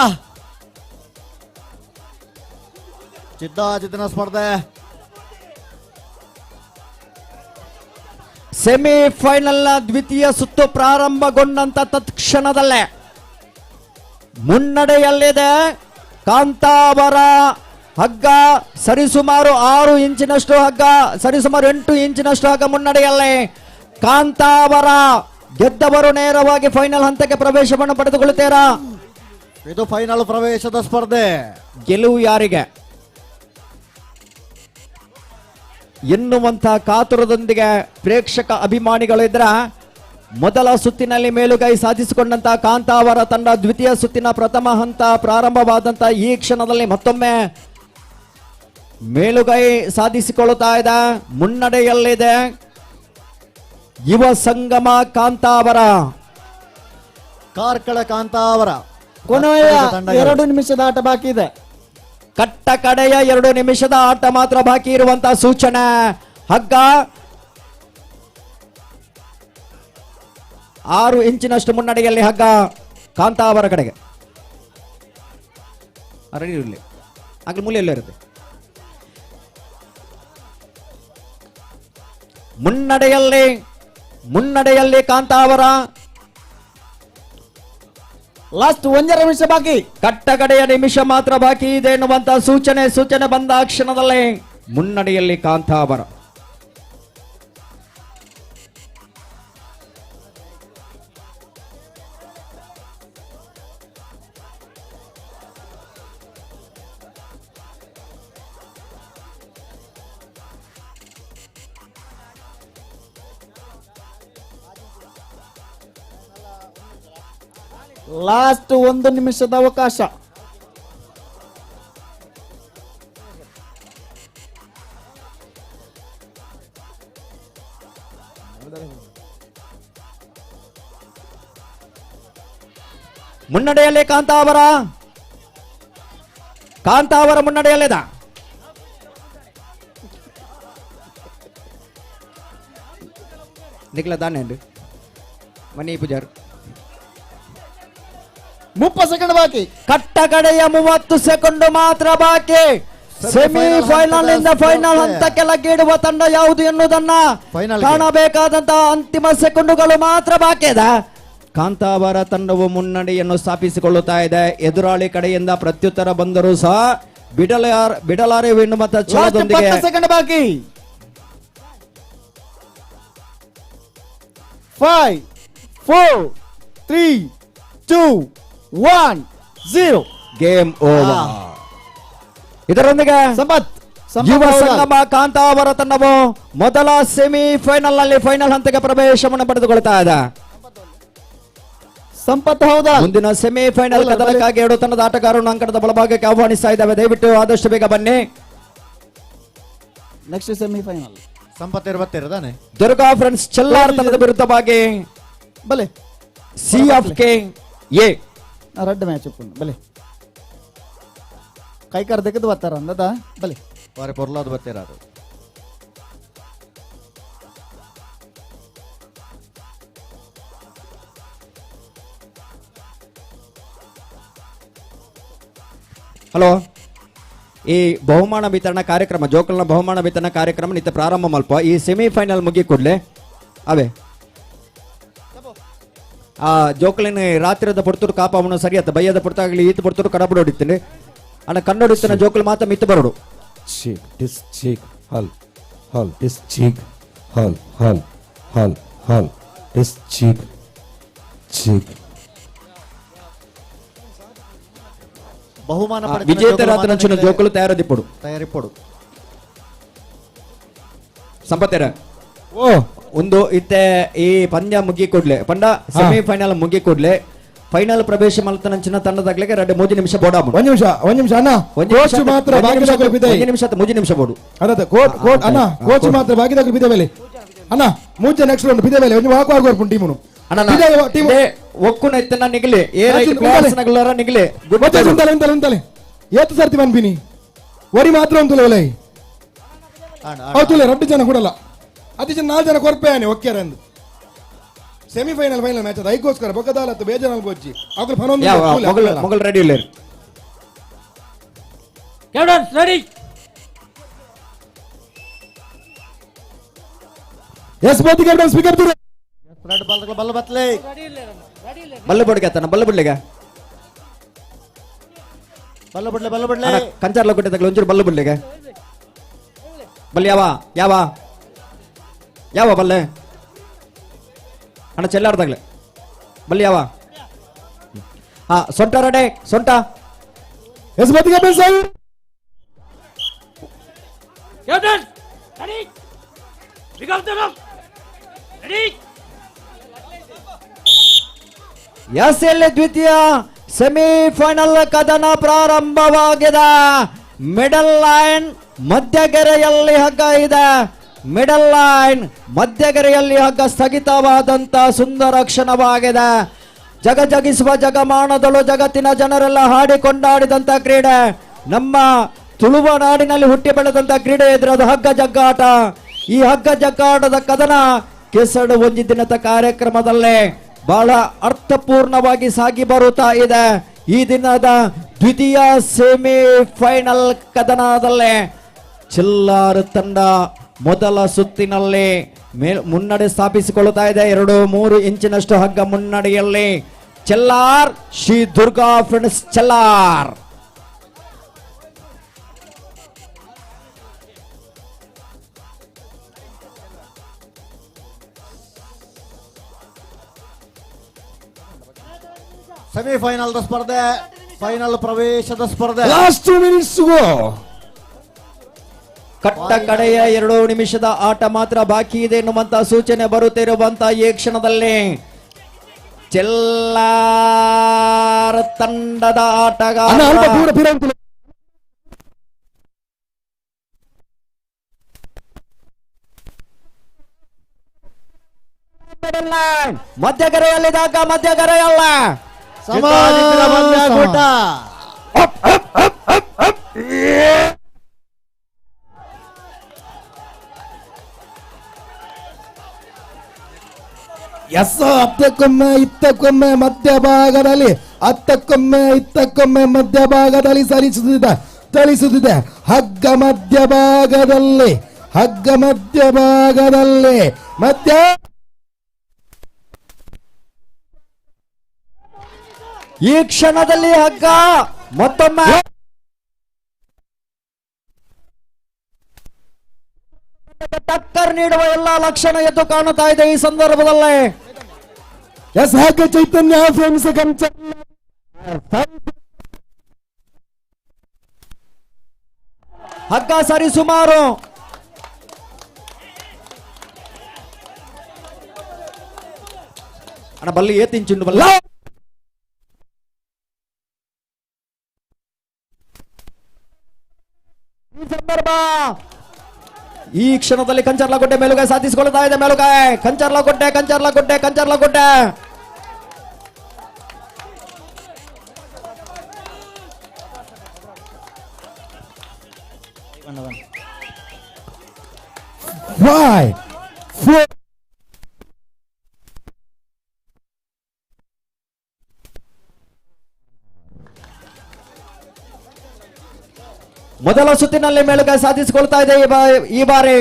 ಚಿದ್ದಾಜಿತನ ಸ್ಪರ್ಧೆ ಸೆಮಿಫೈನಲ್ನ ದ್ವಿತೀಯ ಸುತ್ತು ಪ್ರಾರಂಭಗೊಂಡಂತ ತತ್ಕ್ಷಣದಲ್ಲೇ ಮುನ್ನಡೆಯಲ್ಲಿದೆ ಕಾಂತಾವರ ಹಗ್ಗ ಸರಿಸುಮಾರು 6 ಇಂಚಿನಷ್ಟು ಹಗ್ಗ ಸರಿಸುಮಾರು 8 ಇಂಚಿನಷ್ಟು ಹಗ್ಗ ಮುನ್ನಡೆಯಲ್ಲೇ ಕಾಂತಾವರ ಗೆದ್ದವರು ನೇರವಾಗಿ ಫೈನಲ್ ಹಂತಕ್ಕೆ ಪ್ರವೇಶವನ್ನು ಪಡೆದುಕೊಳ್ಳುತ್ತೀರಾ ಇದು ಫೈನಲ್ ಪ್ರವೇಶದ ಸ್ಪರ್ಧೆ ಗೆಲುವು ಯಾರಿಗೆ ಎನ್ನುವಂತ ಕಾತುರದೊಂದಿಗೆ ಪ್ರೇಕ್ಷಕ ಅಭಿಮಾನಿಗಳು ಇದ್ರ ಮೊದಲ ಸುತ್ತಿನಲ್ಲಿ ಮೇಲುಗೈ ಸಾಧಿಸಿಕೊಂಡಂತ ಕಾಂತಾವರ ತಂಡ ದ್ವಿತೀಯ ಸುತ್ತಿನ ಪ್ರಥಮ ಹಂತ ಪ್ರಾರಂಭವಾದಂತ ಈ ಕ್ಷಣದಲ್ಲಿ ಮತ್ತೊಮ್ಮೆ ಮೇಲುಗೈ ಸಾಧಿಸಿಕೊಳ್ಳುತ್ತಾ ಇದೆ ಮುನ್ನಡೆಯಲ್ಲಿದೆ ಯುವ ಸಂಗಮ ಕಾಂತಾವರ ಕಾರ್ಕಳ ಕಾಂತಾವರ ಕೊನೆಯ 2 ನಿಮಿಷದ ಆಟ ಬಾಕಿ ಇದೆ ಕಟ್ಟ ಕಡೆಯ 2 ನಿಮಿಷದ ಆಟ ಮಾತ್ರ ಬಾಕಿ ಇರುವಂತಹ ಸೂಚನೆ ಹಗ್ಗ 6 ಇಂಚಿನಷ್ಟು ಮುನ್ನಡೆಯಲ್ಲಿ ಹಗ್ಗ ಕಾಂತಾವರ ಕಡೆಗೆ ರೆಡಿ ಇರಲಿ ಹಾಗೆ ಮೂಲೆಯಲ್ಲೇ ಇರುತ್ತೆ ಮುನ್ನಡೆಯಲ್ಲಿ ಕಾಂತಾವರ ಲಾಸ್ಟ್ 1 ನಿಮಿಷ ಬಾಕಿ ಕಟ್ಟಕಡೆಯ ನಿಮಿಷ ಮಾತ್ರ ಬಾಕಿ ಇದೆ ಎನ್ನುವಂತ ಸೂಚನೆ ಬಂದ ಕ್ಷಣದಲ್ಲೇ ಮುನ್ನಡೆಯಲ್ಲಿ ಕಾಂತಾವರ ಲಾಸ್ಟ್ 1 ನಿಮಿಷದ ಅವಕಾಶ ಮುನ್ನಡೆಯಲ್ಲಿ ಕಾಂತಾವರ ಮುನ್ನಡೆಯಲ್ಲಿದ. ನಿಖಿಲ ದಾನೆ ಮನಿ ಪೂಜಾರ್ 30 ಸೆಕೆಂಡ್ ಬಾಕಿ. ಕಟ್ಟ ಕಡೆಯ 30 ಸೆಕೆಂಡ್ ಮಾತ್ರ ಬಾಕಿ. ಸೆಮಿಫೈನಲ್ ಇಂದ ಫೈನಲ್ ಹಂತಕ್ಕೆ ಲಗ್ಗಿಡುವ ತಂಡ ಯಾವುದು ಎನ್ನುವುದನ್ನ ಕಾಣಬೇಕಾದಂತಹ ಅಂತಿಮ ಸೆಕೆಂಡುಗಳು ಮಾತ್ರ ಬಾಕಿ ಇದೆ. ಕಾಂತಾವರ ತಂಡವು ಮುನ್ನಡೆಯನ್ನು ಸ್ಥಾಪಿಸಿಕೊಳ್ಳುತ್ತಾ ಇದೆ. ಎದುರಾಳಿ ಕಡೆಯಿಂದ ಪ್ರತ್ಯುತ್ತರ ಬಂದರೂ ಸಹ ಬಿಡಲಾರೆ ಎನ್ನುವ ಛಲದೊಂದಿಗೆ ಸೆಕೆಂಡ್ ಬಾಕಿ. 5 4 3 2 1 0 ಗೇಮ್ ಓವರ್. ಇದರೊಂದಿಗೆ ಯುವ ಸಂಗಮ ಕಾಂತಾವರ ತಂಡವು ಮೊದಲ ಸೆಮಿಫೈನಲ್ ನಲ್ಲಿ ಫೈನಲ್ ಹಂತಕ್ಕೆ ಪ್ರವೇಶವನ್ನು ಪಡೆದುಕೊಳ್ತಾ ಇದೆ. ಸಂಪತ್ ಹೌದಾ ಮುಂದಿನ ಸೆಮಿಫೈನಲ್ ಕದನಕ್ಕಾಗಿ 2 ತಂಡದ ಆಟಗಾರರನ್ನು ಅಂಕಣದ ಬಲಭಾಗಕ್ಕೆ ಆಹ್ವಾನಿಸ್ತಾ ಇದ್ದಾವೆ. ದಯವಿಟ್ಟು ಆದಷ್ಟು ಬೇಗ ಬನ್ನಿ. ನೆಕ್ಸ್ಟ್ ಸೆಮಿಫೈನಲ್ ಸಂಪತ್ ಇರಬತ್ತಿರದಾನೆ. ದುರ್ಗಾ ಫ್ರೆಂಡ್ಸ್ ಚೆಲ್ಲಾರ್ ತಂಡದ ವಿರುದ್ಧವಾಗಿ ಬಲೆ CFK ಎ ರೆಡ್ ಮ್ಯಾಚ್ ಬಲೆ ಕೈ ಕಾರ್ ತೆಗೆದು ಬರ್ತಾರ ಅಂದದ ಬಲೆ ಬಾರಿ ಪೊರ್ಲಾದ ಬರ್ತಿರಾರು. ಹಲೋ, ಈ ಬಹುಮಾನ ವಿತರಣಾ ಕಾರ್ಯಕ್ರಮ ಜೋಕಲ್ನ ಬಹುಮಾನ ವಿತರಣಾ ಕಾರ್ಯಕ್ರಮ ನಿತ್ಯ ಪ್ರಾರಂಭ ಮಲ್ಪ ಈ ಸೆಮಿಫೈನಲ್ ಮುಗಿ ಕೂಡಲೇ ಅವೇ ಆ ಜೋಕಲಿನ ರಾತ್ರಿದ ಪುಡ್ತೂರು ಕಾಪವನ್ನು ಸರಿಯತ್ತ ಬಯ್ಯದ ಪುಡ್ತಾಗಲಿ ಈತ ಪುಡ್ತೂರು ಕಡಬಡ ಹೊಡಿತೀನಿ ಅಣ್ಣ ಕಣ್ಣೊಡಿತಾನೆ ಜೋಕಲ್ ಮಾತ್ರ ಮಿತ್ತ ಬರೋಡು. ಚೀಕ್ ಡಿಸ್ ಚೀಕ್ ಹಲ್ ಹಲ್ ಡಿಸ್ ಚೀಕ್ ಹಲ್ ಹಲ್ ಹಲ್ ಹಲ್ ಡಿಸ್ ಚೀಕ್ ಚೀಕ್. ಬಹುಮಾನ ವಿಜೇತರಾದ ಜೋಕಲು ತಯಾರಿಪಡು ತಯಾರಿಪಡು ಸಂಪತ್ತೆರ ಓ ಒಂದು ಇತ್ತೆ ಈ ಪಂದ್ಯ ಮುಗಿ ಕೊಡ್ಲೆ ಪಂಡ ಸೆಮಿಫೈನಲ್ ಮುಗಿ ಕೊಡ್ಲೆ ಫೈನಲ್ ಪ್ರವೇಶ ಮಲ್ತನಂಚಿನ ತಂಡದಾಗ್ಲಿಕ್ಕೆ 2-3 ನಿಮಿಷ ಬೋಡ ಒಂದು ನಿಮಿಷ ಅಣ್ಣ ಕೋಚ್ ಮಾತ್ರ ಬಾಗಿದಾಗ ಬಿದೆ 3 ನಿಮಿಷ ಬೋಡು ಅದ ಕೋಚ್ ಅಣ್ಣ ಕೋಚ್ ಮಾತ್ರ ಬಾಗಿದಾಗ ಬಿದೆ ಮೇಲೆ ಅಣ್ಣ ಮೂಜೆ ನೆಕ್ಸ್ಟ್ ರೌಂಡ್ ಬಿದೆ ಮೇಲೆ ಒಂದು ವಾಕು ಆಗೋರ್ಪು ಟೀಮು ಅಣ್ಣ ಟೀಮ್ ಒಕ್ಕುನ ಎತ್ತನ ನಿಗಲೆ ಏ ರೈಟ್ ಪ್ಲೇಯರ್ಸ್ ನಗಲರ ನಿಗಲೆ ಮತ್ತೆ ಉಂತಲೆ ಏತು ಸರ್ತಿ ಬಂದ್ಬಿನಿ ವರಿ ಮಾತ್ರ ಉಂತಲೆ ಒಲೆ ಹೌತುಲೆ 2 ಜನ ಕೊಡಲ್ಲ 10 ಜನ 4 ಜನ ಕೊರ್ಪೇನೆ ಒಕ್ಕ್ಯಾರ ಎಂದು ಸೆಮಿಫೈನಲ್ ಫೈನಲ್ ಮ್ಯಾಚ್ ಅದು ಐಗೋಸ್ಕರ ಬೊಕ್ಕದಾಲತ್ತು ಬೇಜಾನಲ್ ಗೊಜ್ಜಿ ಆಗಲು ಫನೊಂದು ಮೊಗಲ್ ರೆಡಿ ಇಲ್ಲ ಕ್ಯಾಪ್ಟನ್ ರೆಡಿ ಎಸ್ ಬೋತಿ ಕ್ಯಾಪ್ಟನ್ ಸ್ಪೀಕರ್ ತುರೆ ರೆಡ್ ಬಾಲ್ ಬಲ್ಲ ಬತ್ಲೆ ಬಲ್ಲ ಬಡ್ಗೆ ಆತನ ಬಲ್ಲ ಬಿಡ್ಲೆಗ ಬಲ್ಲ ಬಿಡ್ಲೆ ಕಂಚಾರ್ಲ ಕೊಟ್ಟೆ ತಗಲ ಒಂಚೂರು ಬಲ್ಲ ಬಿಡ್ಲೆಗ ಬಲ್ಲ ಯಾವ ಬಲ್ಲೆ ಅಣ್ಣ ಚೆಲ್ಲಾಡ್ದಾಗ್ಲೆ ಬಲ್ಲಿ ಯಾವ ಸೊಂಟ ರೆಡೆ ಸೊಂಟ ಎಸ್ ಬೋತಿ captain sir captain ready pick up the rope ready ಎಸ್ಎಲ್ ದ್ವಿತೀಯ ಸೆಮಿಫೈನಲ್ ಕದನ ಪ್ರಾರಂಭವಾಗಿದೆ. ಮಿಡಲ್ ಲೈನ್ ಮಧ್ಯಗೆರೆಯಲ್ಲಿ ಹಗ್ಗ ಇದೆ. ಮಿಡಲ್ ಲೈನ್ ಮಧ್ಯಗೆರೆಯಲ್ಲಿ ಹಗ್ಗ ಸ್ಥಗಿತವಾದಂತ ಸುಂದರ ಕ್ಷಣವಾಗಿದೆ. ಜಗಜಗಿಸುವ ಜಗಮಾನದಳು ಜಗತ್ತಿನ ಜನರೆಲ್ಲ ಹಾಡಿಕೊಂಡಾಡಿದಂತ ಕ್ರೀಡೆ, ನಮ್ಮ ತುಳುವ ನಾಡಿನಲ್ಲಿ ಹುಟ್ಟಿ ಬೆಳೆದಂತ ಕ್ರೀಡೆ ಎದುರದ ಹಗ್ಗ ಜಗ್ಗಾಟ. ಈ ಹಗ್ಗ ಜಗ್ಗಾಟದ ಕದನ ಕೆಸಡು ಒಂದು ದಿನದ ಕಾರ್ಯಕ್ರಮದಲ್ಲೇ ಬಹಳ ಅರ್ಥಪೂರ್ಣವಾಗಿ ಸಾಗಿ ಬರುತ್ತಾ ಇದೆ. ಈ ದಿನದ ದ್ವಿತೀಯ ಸೆಮಿಫೈನಲ್ ಕದನದಲ್ಲೇ ಚೆಲ್ಲಾರ್ ತಂಡ ಮೊದಲ ಸುತ್ತಿನಲ್ಲಿ ಮುನ್ನಡೆ ಸ್ಥಾಪಿಸಿಕೊಳ್ಳುತ್ತಾ ಇದೆ. 2-3 ಇಂಚಿನಷ್ಟು ಹಗ್ಗ ಮುನ್ನಡೆಯಲ್ಲಿ ಚೆಲ್ಲಾರ್ ಶ್ರೀ ದುರ್ಗಾ ಫ್ರೆಂಡ್ಸ್ ಚೆಲ್ಲಾರ್. ಸೆಮಿಫೈನಲ್ ಸ್ಪರ್ಧೆ ಫೈನಲ್ ಪ್ರವೇಶದ ಸ್ಪರ್ಧೆ ಲಾಸ್ಟ್ 2 ಮಿನಿಟ್ಸ್ ಗೋ. ಕಟ್ಟ ಕಡೆಯ 2 ನಿಮಿಷದ ಆಟ ಮಾತ್ರ ಬಾಕಿ ಇದೆ ಎನ್ನುವಂತ ಸೂಚನೆ ಬರುತ್ತಿರುವಂತ ಈ ಕ್ಷಣದಲ್ಲಿ ಚೆಲ್ಲಾರ್ ತಂಡದ ಆಟಗಾರ ಮಧ್ಯಗೆರೆಯಲ್ಲಿದ್ದಾಗ ಮಧ್ಯಗೆರೆಯಲ್ಲ ಸಮಾಧಿಸಿದ ಪಂದ್ಯಾಕೂಟ. ಎಸ್ ಅತ್ತಕ್ಕೊಮ್ಮೆ ಇತ್ತಕ್ಕೊಮ್ಮೆ ಮಧ್ಯಭಾಗದಲ್ಲಿ ಅತ್ತಕ್ಕೊಮ್ಮೆ ಇತ್ತಕ್ಕೊಮ್ಮೆ ಮಧ್ಯಭಾಗದಲ್ಲಿ ಚಲಿಸುತ್ತಿದೆ ಹಗ್ಗ ಮಧ್ಯಭಾಗದಲ್ಲಿ ಮಧ್ಯ ಈ ಕ್ಷಣದಲ್ಲಿ ಹಗ್ಗ ಮತ್ತೊಮ್ಮೆ ಟಕ್ಕರ್ ನೀಡುವ ಎಲ್ಲಾ ಲಕ್ಷಣ ಎದ್ದು ಕಾಣುತ್ತಾ ಇದೆ ಈ ಸಂದರ್ಭದಲ್ಲಿ. ಎಸ್ ಹಗ್ಗ ಚೈತನ್ಯ ಫ್ರೆಂಡ್ಸ್ ಹಗ್ಗ ಸರಿ ಸುಮಾರು ಅಣ್ಣ ಬಲ್ಲಿ ಏತಿಂಚುಂಡು ಬಲ್ಲ ಈ ಸಂದರ್ಭ ಈ ಕ್ಷಣದಲ್ಲಿ ಕಂಚರ್ಲಗುಡ್ಡೆ ಮೇಲುಗೈ ಸಾಧಿಸಿಕೊಳ್ಳುತ್ತಾ ಇದೆ. ಮೇಲುಗೈ ಕಂಚರ್ಲಗುಡ್ಡೆ ಮೊದಲ ಸುತ್ತಿನಲ್ಲಿ ಮೇಲುಗೈ ಸಾಧಿಸಿಕೊಳ್ತಾ ಇದೆ ಈ ಬಾರಿ.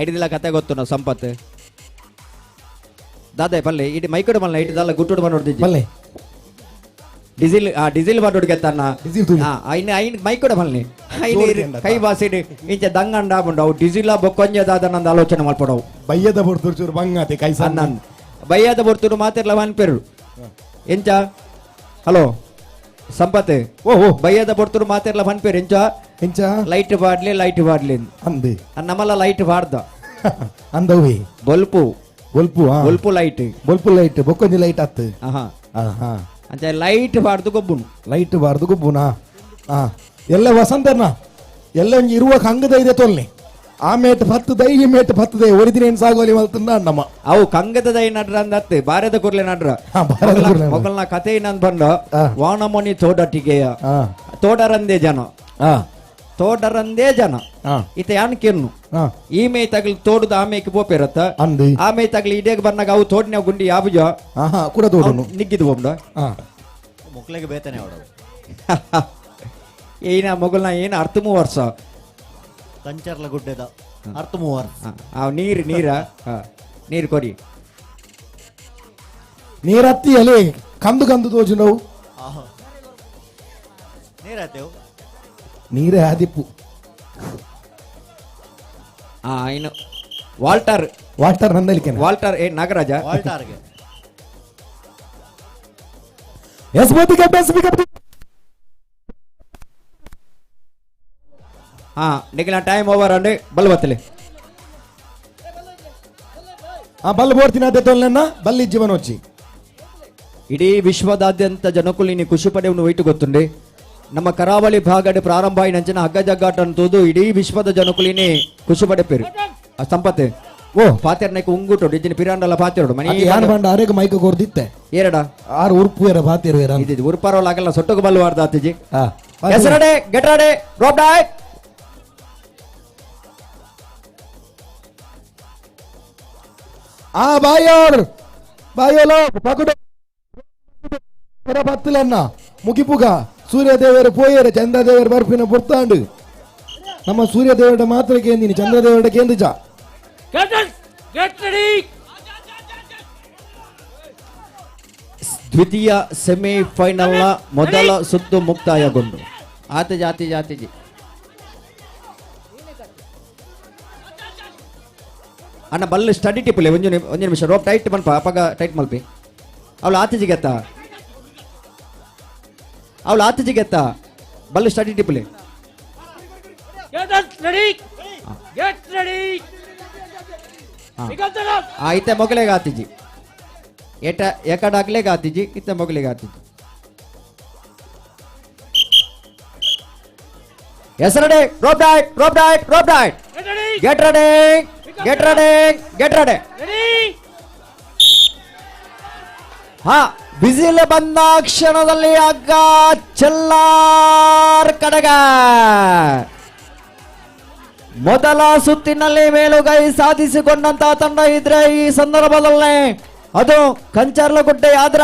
ಐಡಿದಿಲ್ಲ ಕತೆ ಗೊತ್ತು ನಾವು ಸಂಪತ್ ದಾದೆ ಪಲ್ಲೆ ಇಡಿ ಮೈಕಡು ಮಲ್ಲ ಇಡಿ ದಲ್ಲ ಗುಟ್ಟುಡು ಬಂದು ಪಲ್ಲೆ ಡೀಸೆಲ್ ಬಂದು ಗೆತ್ತನ್ನ ಮೈಕಡು ಮಲ್ನಿ ಕೈ ಬಾಸಿಡಿ ಇಂಚ ದಂಗಂಡ ಬಂಡು ಅವು ಡೀಸೆಲ್ ಬೊಕ್ಕೊಂಜದಾದ ನಂದು ಆಲೋಚನೆ ಮಾಡ್ಕೊಡವು ಬಯ್ಯದ ಬರ್ತೂರು ಬಂಗಾತಿ ಕೈ ಸಣ್ಣ ಬಯ್ಯದ ಬರ್ತೂರು ಮಾತಿರ್ಲ ಅನ್ಪೇರು ಎಂಚ ಹಲೋ ಸಂಪತ್ ಬಯ್ಯದ ಬರ್ತೂರು ಮಾತಿರ್ಲ ಅನ್ಪೇರು ಎಂಚ ಲೈಟ್ ಬಾಡ್ಲಿ ಅಂದೆ ನಮ್ಮಲ್ಲ ಲೈಟ್ ಬಾರ್ದ ಅಂದವಿ ಬೊಲ್ಪು ಲೈಟ್ ಬೊಕ್ಕೊಂಜಿ ಲೈಟ್ ಆತ್ ಅಂಚ ಲೈಟ್ ಬಾರ್ದು ಗೊಬ್ಬುನಾ ಎಲ್ಲ ವಸಂತನ ಎಲ್ಲ ಒಂಜಿ ಇರುವ ಕಂಗದ ಇದೆ ತೊಲ್ನಿ ಆ ಮೇಟ್ ಪತ್ತದ ಈ ಮೇಟ್ ಪತ್ತದ ಒರಿದಿನ ಏನ್ ಸಾಗೋಲಿ ಮಲ್ತಂದ ನಮ್ಮ ಅವು ಕಂಗದ ದೈ ನಡ್ರ ಅಂದತ್ತೆ ಬಾರದ ಕುರ್ಲೆ ನಡ್ರ ಮೊಗಲ್ನ ಕತೆ ನಂದ್ ಬಂದ ವಾನಮಣಿ ತೋಡಟಿಗೆಯ ತೋಡರಂದೇ ಜನ ಇತ ಯಾನ್ ಕೆನ್ನು ಈ ಮೇ ತಗಲಿ ತೋಡುದ ಆಮೇಲೆ ಪೋಪೇರತ್ತ ಆಮೇ ತಗಲಿ ಇಡೇಗ್ ಬಂದಾಗ ಅವು ತೋಡಿನ ಗುಂಡಿ ಯಾಬುಜ ಕೂಡ ತೋಡನು ನಿಗ್ಗಿದ್ ಬೊಂಡ ಮಕ್ಕಳಿಗೆ ಬೇತನೆ ಅವಳು ಏನ ಮೊಗಲ್ನ ಏನ 13 ವರ್ಷ ಕಂಚರ್ಲ ಗುಡ್ಡೆದ 13 ವರ್ಷ ನೀರು ಕೊಡಿ ನೀರತ್ತಿ ಅಲೆ ಕಂದು ತೋಜು ನಾವು ನೀರಾತೇವು ನೀರೇ ಆದಿಪ್ಪು ಇನ್ನು ವಾಲ್ಟರ್ ನಂದಲಿಕೆ ವಾಲ್ಟರ್ ನಾಗರಾಜ ವಾಲ್ಟಾರ್ಗೆ ನಿಖಿಲ ಟೈಮ್ ಓವರ್ ಅಂడి ಬಲ್ ಬತ್ತಲೆ ಬಲ್ ಬೋಡ್ತೀನಿ ಅದೇ ತೊಲ್ಲೆನ್ನ ಬಲ್ಲಿ ಜೀವನ వచ్చి ಇಡೀ ವಿಶ್ವದಾದ್ಯಂತ ಜನಕುಲಿನಿ ಖುಷಿ ಪಡೆಯುವ ವೈಟ್ ಗೊತ್ತುಂಡೆ ನಮ್ಮ ಕರಾವಳಿ ಭಾಗದ ಪ್ರಾರಂಭ ಆಯ್ನಂಚಿನ ಹಗ್ಗ ಜಗ್ಗಾಟ ಅಂತದ್ದು ಇಡೀ ವಿಶ್ವದ ಜನಕುಲಿನಿ ಖುಷಿ ಪಡೆಪೇರು ಸಂಪತ್ತೆ ಪಾತೆರ್ನಕ್ಕೆ ಉಂಗುಟು ಡಿಜಿನ ಪಿರಾಂಡಲ ಪಾತೆರೋಡು ಮನಿ ಯಾನ್ ಬಂಡ ಅರೆಗ ಮೈಕ ಕೊರ್ದಿತ್ತೆ ಏರಡ ಆರು ಉರ್ಪು ಏರ ಪಾತೆರು ಏರ ಇದು ಉರ್ಪಾರೋಲಾಗಲ್ಲ ಸೊಟ್ಟಗೆ ಬಲ್ವಾರ್ದ ಆತಿಜಿ ಹೆಸರಡೆ ಗೆಟ್ರಾಡೆ ಡ್ರಾಪ್ ಡಾಯ್ ಬಾಯೋಲೋ ಪಕಡು ಪತ್ತಲನ್ನ ಮುಗಿಪುಗ ಸೂರ್ಯದೇವರು ಪೋಯರು ಚಂದ್ರದೇವರು ಬರ್ಪಿನ ಪುರ್ತಾಂಡು ನಮ್ಮ ಸೂರ್ಯದೇವರ ಮಾತ್ರ ಕೇಂದಿನಿ ಚಂದ್ರದೇವರ ಕೇಂದ್ರಿಜ ದ್ವಿತೀಯ ಸೆಮಿಫೈನಲ್ನ ಮೊದಲ ಸುತ್ತು ಮುಕ್ತಾಯಗೊಂಡು ಆತಿಜಿ ಅಣ್ಣ ಬಲ್ಲ ಸ್ಟಡಿ ಟಿಪ್ಪಲೆ ಒಂದು ನಿಮಿಷ ರೋಪ್ ಟೈಟ್ ಮಲ್ಪ ಅಪ್ಪಗ ಟೈಟ್ ಮಲ್ಪಿ ಅವಳು ಆತಿಜಿಗೆತ್ತ Ballu study ಟಿಪ್ಪಲಿ ready get ready ಇತ್ತೆ ಮೊಗಲಿಗೆ ಆತಿಜಿ ಎಕಡಾಗ್ಲೇಗೆ ಆತಿಜಿ ಇತ್ತೆ ಮೊಗಲಿಗೆ ಆತಿಜಿ Yes, ready. Rope dive. Get ready. ಹಾ ಬಿಸಿಲು ಬಂದ ಕ್ಷಣದಲ್ಲಿ ಹಗ್ಗ ಚೆಲ್ಲಾರ್ ಕಡೆಗೆ ಮೊದಲ ಸುತ್ತಿನಲ್ಲಿ ಮೇಲುಗೈ ಸಾಧಿಸಿಕೊಂಡಂತ ತಂಡ ಇದ್ರೆ ಈ ಸಂದರ್ಭದಲ್ಲಿ ಅದು ಕಂಚರ್ಲಗುಡ್ಡೆ ಆದ್ರ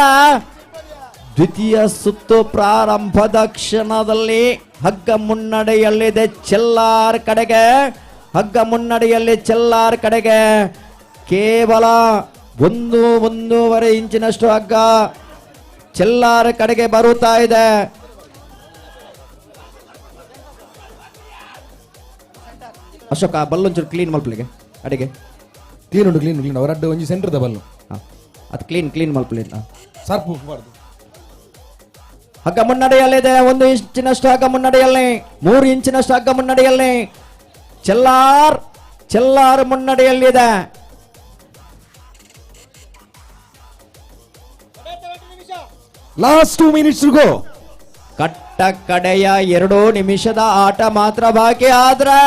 ದ್ವಿತೀಯ ಸುತ್ತು ಪ್ರಾರಂಭದ ಕ್ಷಣದಲ್ಲಿ ಹಗ್ಗ ಮುನ್ನಡೆಯಲ್ಲಿದೆ ಚೆಲ್ಲಾರ್ ಕಡೆಗೆ. ಹಗ್ಗ ಮುನ್ನಡೆಯಲ್ಲಿ ಚೆಲ್ಲಾರ್ ಕಡೆಗೆ ಕೇವಲ 1.5 ಇಂಚಿನಷ್ಟು ಹಗ್ಗ ಚೆಲ್ಲಾರ್ ಕಡೆಗೆ ಬರುತ್ತಾ ಇದೆ. ಅಶೋಕ ಬಲ್ಲೊಂಚೂರು ಕ್ಲೀನ್ ಮಲ್ಪಲಿಗೆ ಅಡಿಗೆ ಕ್ಲೀನ್ ಉಂಟು ಕ್ಲೀನ್ ಅವರಡ್ಡು ಒಂಜಿ ಸೆಂಟರ್ ದ ಬಲ್ಲು ಅದು ಕ್ಲೀನ್ ಮಲ್ಪಲಿ ಸರ್ಪು ಬಾರ್ದು. ಹಗ್ಗ ಮುನ್ನಡೆಯಲ್ಲಿದೆ. 1 ಇಂಚಿನಷ್ಟು ಹಗ್ಗ ಮುನ್ನಡೆಯಲ್ಲಿ, 3 ಇಂಚಿನಷ್ಟು ಹಗ್ಗ ಮುನ್ನಡೆಯಲ್ಲಿ ಚೆಲ್ಲಾರ್ ಮುನ್ನಡೆಯಲ್ಲಿದೆ. Last 2 minutes to go. ಕಟ್ಟ ಕಡೆಯ 2 ನಿಮಿಷದ ಆಟ ಮಾತ್ರ ಬಾಕಿ. ಆದ್ರೆ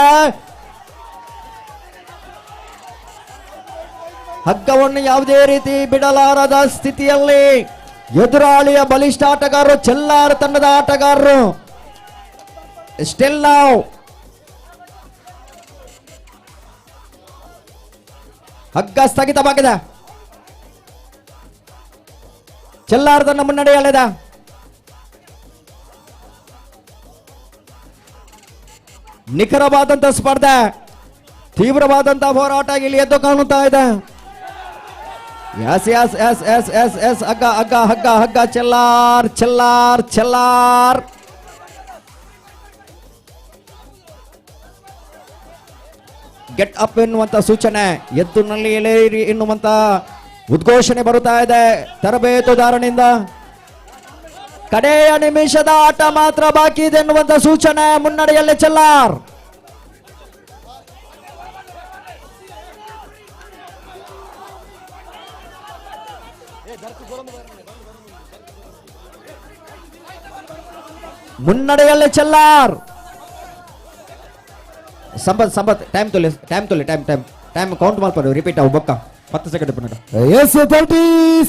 ಹಗ್ಗವನ್ನು ಯಾವುದೇ ರೀತಿ ಬಿಡಲಾರದ ಸ್ಥಿತಿಯಲ್ಲಿ ಎದುರಾಳಿಯ ಬಲಿಷ್ಠ ಆಟಗಾರರು ಚೆಲ್ಲಾರ್ ತಂಡದ ಆಟಗಾರರು. ಸ್ಟಿಲ್ ನಾವು ಹಗ್ಗ ಸ್ಥಗಿತವಾಗಿದೆ. ಚೆಲ್ಲಾರ್ ತಂಡ ಮುನ್ನಡೆಯಲ್ಲಿದೆ. ನಿಖರವಾದಂತ ಸ್ಪರ್ಧೆ, ತೀವ್ರವಾದಂತ ಹೋರಾಟ ಇಲ್ಲಿ ಎದ್ದು ಕಾಣುತ್ತಾ ಇದೆ. ಎಸ್ ಹಗ್ಗ ಚೆಲ್ಲಾರ್ ಗೆಟ್ ಅಪ್ ಎನ್ನುವಂತ ಸೂಚನೆ, ಎದ್ದುನಲ್ಲಿ ಎಳೆಯಿರಿ ಎನ್ನುವಂತ ಉದ್ಘೋಷಣೆ ಬರುತ್ತಾ ಇದೆ ತರಬೇತುದಾರನಿಂದ. ಕಡೆಯ ನಿಮಿಷದ ಆಟ ಮಾತ್ರ ಬಾಕಿ ಇದೆ ಎನ್ನುವಂತ ಸೂಚನೆ. ಮುನ್ನಡೆಯಲ್ಲಿ ಚೆಲ್ಲಾರ್. ಮುನ್ನಡೆಯಲ್ಲಿ ಚೆಲ್ಲಾರ್. ಸಂಪತ್ ಟೈಮ್ ಕೌಂಟ್ ಮಾಡ್ತಾರೆ. ರಿಪೀಟ್ ಅವು ಬೊಕ್ಕ 10 ಸೆಕೆಂಡ್ ಪುನಃ. Yes, 30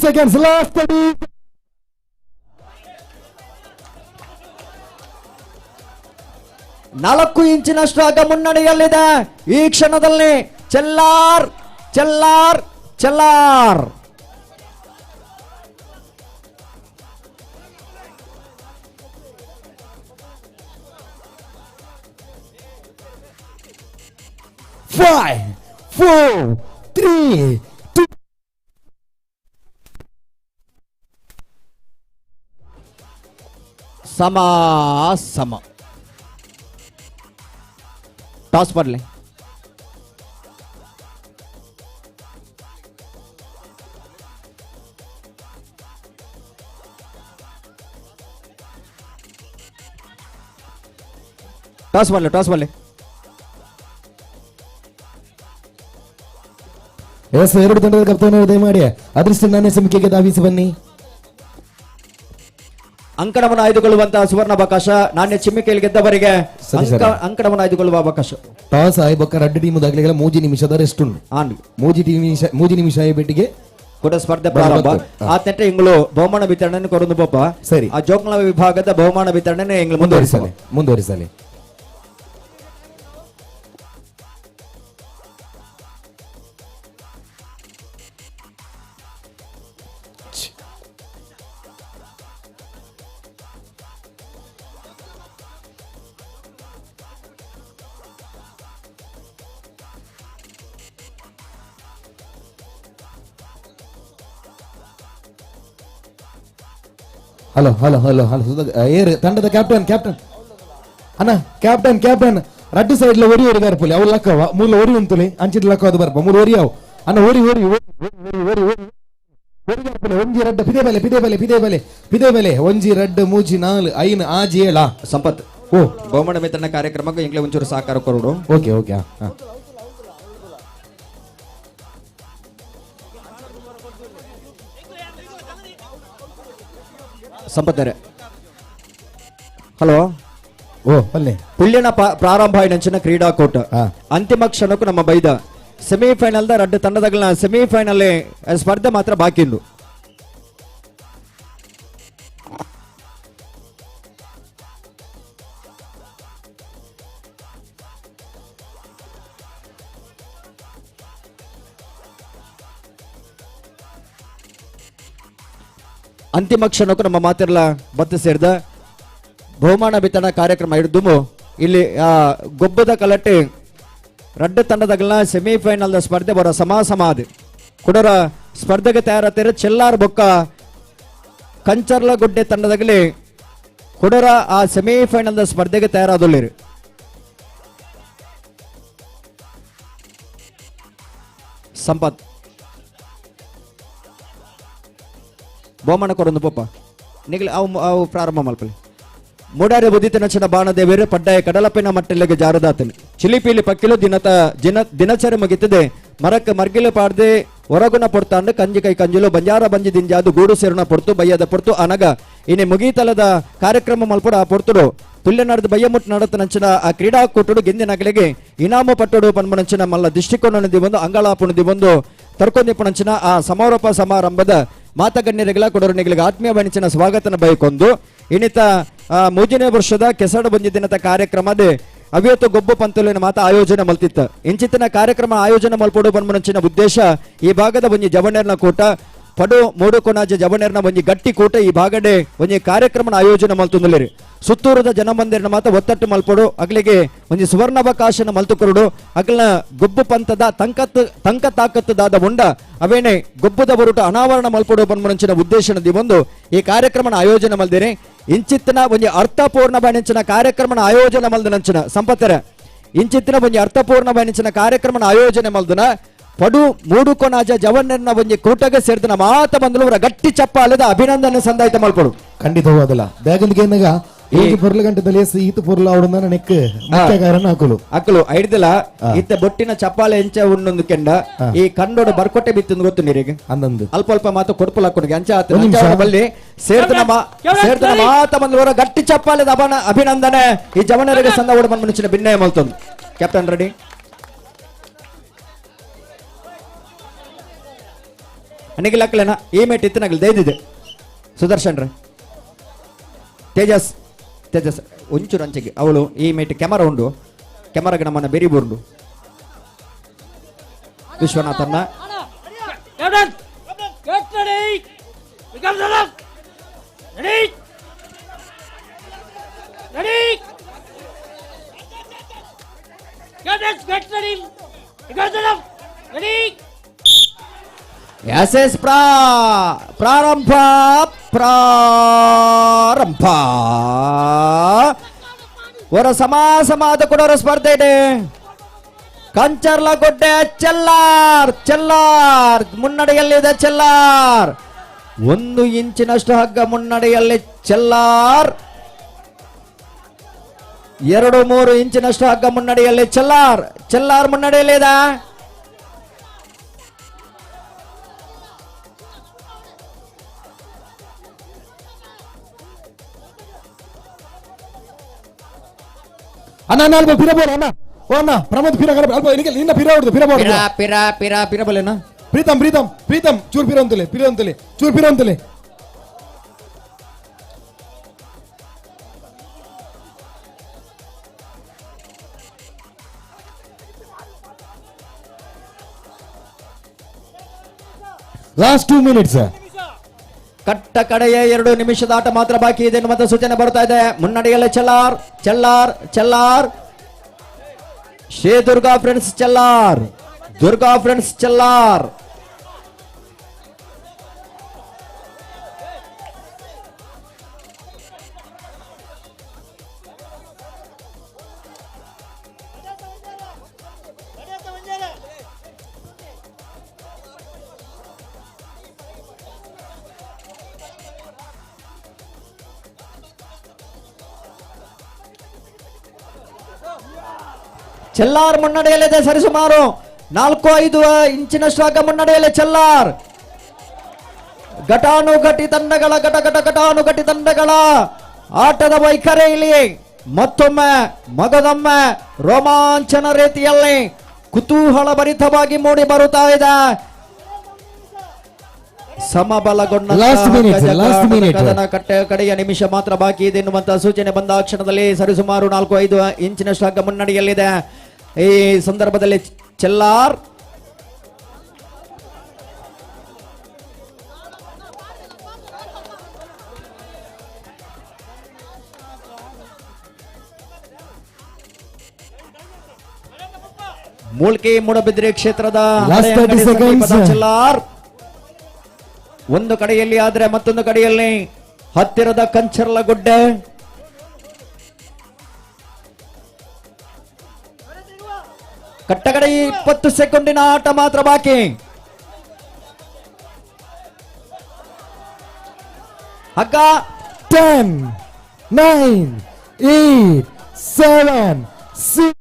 seconds last. 4 ಇಂಚಿನಷ್ಟು ಹಗ್ಗ ಮುನ್ನಡೆಯಲ್ಲಿದೆ ಈ ಕ್ಷಣದಲ್ಲಿ. ಚೆಲ್ಲಾರ್ 5, 4, 3, 2. ಸಮ ಟಾಸ್ ಬರಲಿ. ಟಾಸ್ ಬರಲಿ. ಎಸ್, 2 ತಂಡದ ಕರ್ತವ್ಯ ದಯಮಾಡಿ ಅದೃಷ್ಟ ನಾಣ್ಯ ಸಮಿತಿಗೆ ಧಾವಿಸಿ ಬನ್ನಿ. ಅಂಕಣವನ್ನು ಆಯ್ದುಕೊಳ್ಳುವಂತಹ ಸುವರ್ಣಾವಕಾಶ. ನಾಣ್ಯ ಚಿಮ್ಮಿಕೆಯಲ್ಲಿ ಗೆದ್ದವರಿಗೆ ಅಂಕಣವನ್ನು ಆಯ್ದುಕೊಳ್ಳುವ ಅವಕಾಶ. ಟಾಸ್ ಆಯ್ಬಕ್ಕ 2 ಟೀಮ್ ದಾಖಲೆಗಳ 3 ನಿಮಿಷದ ರೆಸ್ಟ್ ಉಂಟು. 3 ನಿಮಿಷ ಬಿಟ್ಟಿಗೆ ಕೂಡ ಸ್ಪರ್ಧೆ ಪ್ರಾರಂಭ. ಆತಂటే ಇಂಗಳು ಬಹುಮಾನ ವಿತರಣೆ ಕೊರೊಂದು ಪೋಪ. ಸರಿ, ಆ ಜೋಕ್ಲ ವಿಭಾಗದ ಬಹುಮಾನ ವಿತರಣೆ ಇಂಗಳು ಮುಂದುವರಿಸಲಿ. ಹಲೋ ತಂಡದ ಕ್ಯಾಪ್ಟನ್ ಅಣ್ಣ, ಕ್ಯಾಪ್ಟನ್ ರಡ್ಡು ಸೈಡ್ ಒರಿ ಬರ್ಪಲಿ ಅವ್ರು ಲಕ್ಕವ ಮೂಲ ಒರಿ ಉಂಟುಲಿ ಅಂಚಿದ ಲಕ್ಕ ಅದು ಬರ್ಪ ಮೂಲ ಒರಿ ಅವು ಅಣ್ಣ ಒರಿ ಬರ್ಪಲೆ. ಒಂಜಿ ರಡ್ಡು ಪಿದೆ ಬೆಲೆ ಒಂಜಿ ರಡ್ಡು ಮೂಜಿ 4 5 6 7 ಸಂಪತ್ ಓ ಬಹುಮಾನ ವಿತರಣಾ ಕಾರ್ಯಕ್ರಮಕ್ಕೆ ಈಗಲೇ ಒಂಚೂರು ಸಹಕಾರ ಕೊಡು. ಓಕೆ ಓಕೆ ಹಾಂ ಸಂಪತ್ತರೆ ಹಲೋ ಓ ಅಲ್ಲೇ ಪುಳ್ಯನ ಪ್ರಾರಂಭ ಆಯ್ನಂಚಿನ ಕ್ರೀಡಾಕೂಟ ಅಂತಿಮ ಕ್ಷಣಕ್ಕೂ ನಮ್ಮ ಬೈದ ಸೆಮಿಫೈನಲ್ ದ 2 ತಂಡಗಳ ಸೆಮಿಫೈನಲ್ ಸ್ಪರ್ಧೆ ಮಾತ್ರ ಬಾಕಿ ಉಂಡು. ಅಂತಿಮ ಕ್ಷಣಕ್ಕೂ ನಮ್ಮ ಮಾತೆಲ್ಲ ಬತ್ತು ಸೇರಿದ ಬಹುಮಾನ ವಿತರಣಾ ಕಾರ್ಯಕ್ರಮ ಹಿಡಿದು ಇಲ್ಲಿ ಗೊಬ್ಬದ ಕಲಟ್ಟೆ 2 ತಂಡದಗಳ ಸೆಮಿಫೈನಲ್ ಸ್ಪರ್ಧೆ ಬರೋ ಸಮಾಸಮಾದ ಕುಡರ ಸ್ಪರ್ಧೆಗೆ ತಯಾರಾಗ್ತಾರೆ. ಚೆಲ್ಲಾರ್ ಬೊಕ್ಕ ಕಂಚರ್ಲ ಗುಡ್ಡೆ ತಂಡದಾಗಲಿ ಕುಡರ ಆ ಸೆಮಿಫೈನಲ್ ಸ್ಪರ್ಧೆಗೆ ತಯಾರಾದಲ್ಲಿರಿ. ಸಂಪತ್ ಬಹುಮಾನ ಕೊಡೊಂದು ಪಪ್ಪ ನಿಗಲಿ ಅವು ಪ್ರಾರಂಭ ಮಲ್ಪಲಿ ಮೂಡಾರೆ ಬುದಿತ ನಚನ ಬಾಣದೇವೇರು ಪಡ್ಡಾಯ ಕಡಲಪ್ಪಿನ ಮಟ್ಟಲೆಗೆ ಜಾರದಾತನು ಚಿಲಿಪಿಲಿ ಪಕ್ಕಿಲು ದಿನಚರಿ ಮುಗಿತದೆ ಮರಕ್ಕೆ ಮರ್ಗಿಲು ಪಾಡ್ದೆ ಹೊರಗುನ ಪೊಡ್ತಾಂಡು ಕಂಜಿ ಕೈ ಕಂಜುಲು ಬಂಜಾರ ಬಂಜಿ ದಿಂಜಾದು ಗೂಡು ಸೇರುನ ಪೊಡ್ತು ಬಯ್ಯದ ಪೊಡ್ತು ಅನಗ ಇನ್ನು ಮುಗೀತಲದ ಕಾರ್ಯಕ್ರಮ ಮಲ್ಪಡ ಆ ಪೊಡ್ತುಡು ತುಲ್ಯ ನಡೆದು ಬಯ್ಯಮುಟ್ಟು ನಡತ ನಂಚಿನ ಆ ಕ್ರೀಡಾಕೂಟುಡು ಗೆಂದಿ ನಗಲಿಗೆ ಇನಾಮು ಪಟ್ಟುಡು ಪನ್ಮನಂಚಿನ ಮಲ್ಲ ದೃಷ್ಟಿಕೋನದಿ ಒಂದು ಅಂಗಳಾಪುಣದಿ ಒಂದು ತರ್ಕೊಂದಿಪ್ಪನಂಚಿನ ಆ ಸಮಾರೋಪ ಸಮಾರಂಭದ ಮಾತಗಣ್ಯರಿಗಳ ಕೊಡೋರನಿಗಳಿಗೆ ಆತ್ಮೀಯ ಬಣಿಚಿನ ಸ್ವಾಗತನ ಬಯಕೊಂದು ಇನ್ನಿತ 3ನೇ ವರ್ಷದ ಕೆಸಡು ಬಂಜಿ ದಿನದ ಕಾರ್ಯಕ್ರಮದ ಅವ್ಯವತ್ತು ಗೊಬ್ಬು ಪಂತುಲಿನ ಮಾತ ಆಯೋಜನೆ ಮಲ್ತಿತ್ತು. ಇಂಚಿತ್ತಿನ ಕಾರ್ಯಕ್ರಮ ಆಯೋಜನೆ ಮಲ್ಪಡು ಬನ್ಮನಂಚಿನ ಉದ್ದೇಶ ಈ ಭಾಗದ ಒಂಜಿ ಜವಣರ್ನ ಕೂಟ ಪಡು ಮೂಡು ಕೊನಾಜ ಜವಣರ್ನ ಒಂಜಿ ಗಟ್ಟಿ ಕೂಟ ಈ ಭಾಗಡೆ ಒಂಜಿ ಕಾರ್ಯಕ್ರಮ ಆಯೋಜನೆ ಮಲ್ತುಂದಲಿರಿ ಸುತ್ತೂರದ ಜನಮಂದಿರನ ಮಾತ ಒತ್ತಟ್ಟು ಮಲ್ಪಡು ಅಗ್ಲಿಗೆ ಒಂಜಿ ಸುವರ್ಣಾವಕಾಶನ ಮಲ್ತುಕೊರಡು ಅಗ್ಲ ಗೊಬ್ಬು ಪಂತದ ತಂಕ ತಾಕತ್ತದಾದ ಉಂಡ ಅವೇನೆ ಗೊಬ್ಬುದ ಬರುಟ ಅನಾವರಣ ಮಲ್ಪಡು ಬನ್ಮನಂಚಿನ ಉದ್ದೇಶನದಿ ಒಂದು ಈ ಕಾರ್ಯಕ್ರಮ ಆಯೋಜನೆ ಮಲ್ದಿರಿ ಇಂಚಿತ್ತಿನ ಒಂಜಿ ಅರ್ಥಪೂರ್ಣ ಬಣಿಂಚಿನ ಕಾರ್ಯಕ್ರಮ ಆಯೋಜನೆ ಮಲ್ದನಂಚಿನ ಸಂಪತ್ತರ ಇಂಚಿತ್ತಿನ ಒಂಜಿ ಅರ್ಥಪೂರ್ಣ ಬಣಿಂಚಿನ ಕಾರ್ಯಕ್ರಮ ಆಯೋಜನೆ ಮಲ್ದನ ಪಡು ಮೂಡು ಕೊನಾಜ ಜವಣ್ಣನ ಒಂಜಿ ಕೂಟಗೆ ಸೇರಿದ ಮಾತ ಬಂದಲು ಗಟ್ಟಿ ಚಪ್ಪಾಲದ ಅಭಿನಂದನೆ ಸಂದಾಯಿತ ಮಲ್ಪಡು ಖಂಡಿತವಾದಲ್ಲ ಬೇಗಂದಿಗೆ ಏನಗ ಏಜ್ ಪೊರ್ಲ ಗಂಟದಲ್ಲಿ ಈತು ಪೊರ್ಲ ಅವಡನ್ನ ನೆಕ್ ಮುಖ್ಯ ಕಾರಣ ಅಕ್ಕಲು ಐಡ್ದಲ ಇತ್ತ ಬೊಟ್ಟಿನ ಚಪ್ಪಾಲೆ ಎಂಚ ಉಣ್ಣೊಂದು ಕೆಂಡ ಈ ಕಂಡೋಡ ಬರ್ಕೊಟ್ಟೆ ಬಿತ್ತಂದು ಗೊತ್ತು ನೀರಿಗೆ ಅಂದಂದು ಅಲ್ಪ ಅಲ್ಪ ಮಾತು ಕೊಡ್ಪುಲ ಹಾಕೊಂಡು ಅಂಚ ಬಲ್ಲಿ ಸೇರ್ತನ ಮಾತ ಬಂದವರ ಗಟ್ಟಿ ಚಪ್ಪಾಲೆದ ಅಭಿನಂದನೆ ಈ ಜವನರಿಗೆ ಸಂದ ಓಡ ಬಂದ ಭಿನ್ನಯ ಮಲ್ತೊಂದು ಕ್ಯಾಪ್ಟನ್ ರೆಡಿ ಅನಿಗಿಲ್ಲಕ್ಕಲೇನ ಈ ಮೇಟ್ ಇತ್ತನಾಗಲಿ ದೈದಿದೆ ಸುದರ್ಶನ್ ರೇ ತೇಜಸ್ ಒಂಚೂರು ಅಂಚೆಗೆ ಅವಳು ಈ ಮೇಟ್ ಕ್ಯಾಮರಾ ಉಂಡು ಕ್ಯಾಮರಾಗೆ ನಮ್ಮನ್ನ ಬೆರಿಬುಂಡು ವಿಶ್ವನಾಥನ್ನ ಎಸ್ ಪ್ರಾರಂಭ ಹೊರ ಸಮಾಸಮಾದ ಕೊಡೋರ ಸ್ಪರ್ಧೆ ಇದೆ. ಕಂಚರ್ಲ ಗೊಡ್ಡೆ ಚೆಲ್ಲಾರ್ ಮುನ್ನಡೆಯಲ್ಲಿದೆ. ಚೆಲ್ಲಾರ್ 1 ಇಂಚಿನಷ್ಟು ಹಗ್ಗ ಮುನ್ನಡೆಯಲ್ಲಿ. ಚೆಲ್ಲಾರ್ 2-3 ಇಂಚಿನಷ್ಟು ಹಗ್ಗ ಮುನ್ನಡೆಯಲ್ಲಿ. ಚೆಲ್ಲಾರ್ ಮುನ್ನಡೆಯಲ್ಲಿದೆ. ಅಣ್ಣ ಅಲ್ಪ ಪಿರಬೋಡ ಅಣ್ಣ ಓ ಅಣ್ಣ ಪ್ರಮೋದ್ ಪಿರ ಅಲ್ಪ ನಿನ್ನ ಪಿರ ಹೊಡ್ದು ಪಿರಬಲೇನ ಪ್ರೀತಮ್ ಚೂರ್ ಪಿರ ಅಂತಲೇ ಲಾಸ್ಟ್ 2 minutes ಕಟ್ಟ ಕಡೆಯ 2 ನಿಮಿಷದ ಆಟ ಮಾತ್ರ ಬಾಕಿ ಇದೆ ಎನ್ನುವಂತ ಸೂಚನೆ ಬರ್ತಾ ಇದೆ. ಮುನ್ನಡೆಯಲ್ಲಿ ಚೆಲ್ಲಾರ್ ಶ್ರೀ ದುರ್ಗಾ ಫ್ರೆಂಡ್ಸ್ ಚೆಲ್ಲಾರ್ ಚೆಲ್ಲಾರ್ ಮುನ್ನಡೆಯಲ್ಲಿದೆ ಸರಿಸುಮಾರು 4-5 ಇಂಚಿನಷ್ಟು ಆಗ ಮುನ್ನಡೆಯಲ್ಲಿ ಚೆಲ್ಲಾರ್. ಘಟಾನುಘಟಿ ತಂಡಗಳ ಘಟಾನುಘಟಿ ತಂಡಗಳ ಆಟದ ವೈಖರಿ ಇಲ್ಲಿ ಮತ್ತೊಮ್ಮೆ ಮಗದೊಮ್ಮೆ ರೋಮಾಂಚನ ರೀತಿಯಲ್ಲಿ ಕುತೂಹಲ ಭರಿತವಾಗಿ ಮೂಡಿ ಬರುತ್ತಾ ಇದೆ. ಸಮಬಲಗೊಂಡ ಕದನ ಕಡೆಯ ನಿಮಿಷ ಮಾತ್ರ ಬಾಕಿ ಇದೆ ಎನ್ನುವಂತಹ ಸೂಚನೆ ಬಂದ ಕ್ಷಣದಲ್ಲಿ ಸರಿಸುಮಾರು 4-5 ಇಂಚಿನಷ್ಟು ಆಗ ಮುನ್ನಡೆಯಲ್ಲಿದೆ. ಈ ಸಂದರ್ಭದಲ್ಲಿ ಚೆಲ್ಲಾರ್ ಮೂಲ್ಕಿ ಮೂಡಬಿದ್ರೆ ಕ್ಷೇತ್ರದ ಚೆಲ್ಲಾರ್ ಒಂದು ಕಡೆಯಲ್ಲಿ ಆದ್ರೆ ಮತ್ತೊಂದು ಕಡೆಯಲ್ಲಿ ಹತ್ತಿರದ ಕಂಚರ್ಲಗುಡ್ಡೆ. ಕಟ್ಟಗಡೆ 20 ಸೆಕೆಂಡಿನ ಆಟ ಮಾತ್ರ ಬಾಕಿ. ಹಗ್ಗ 10, 9, 8, 7, 6.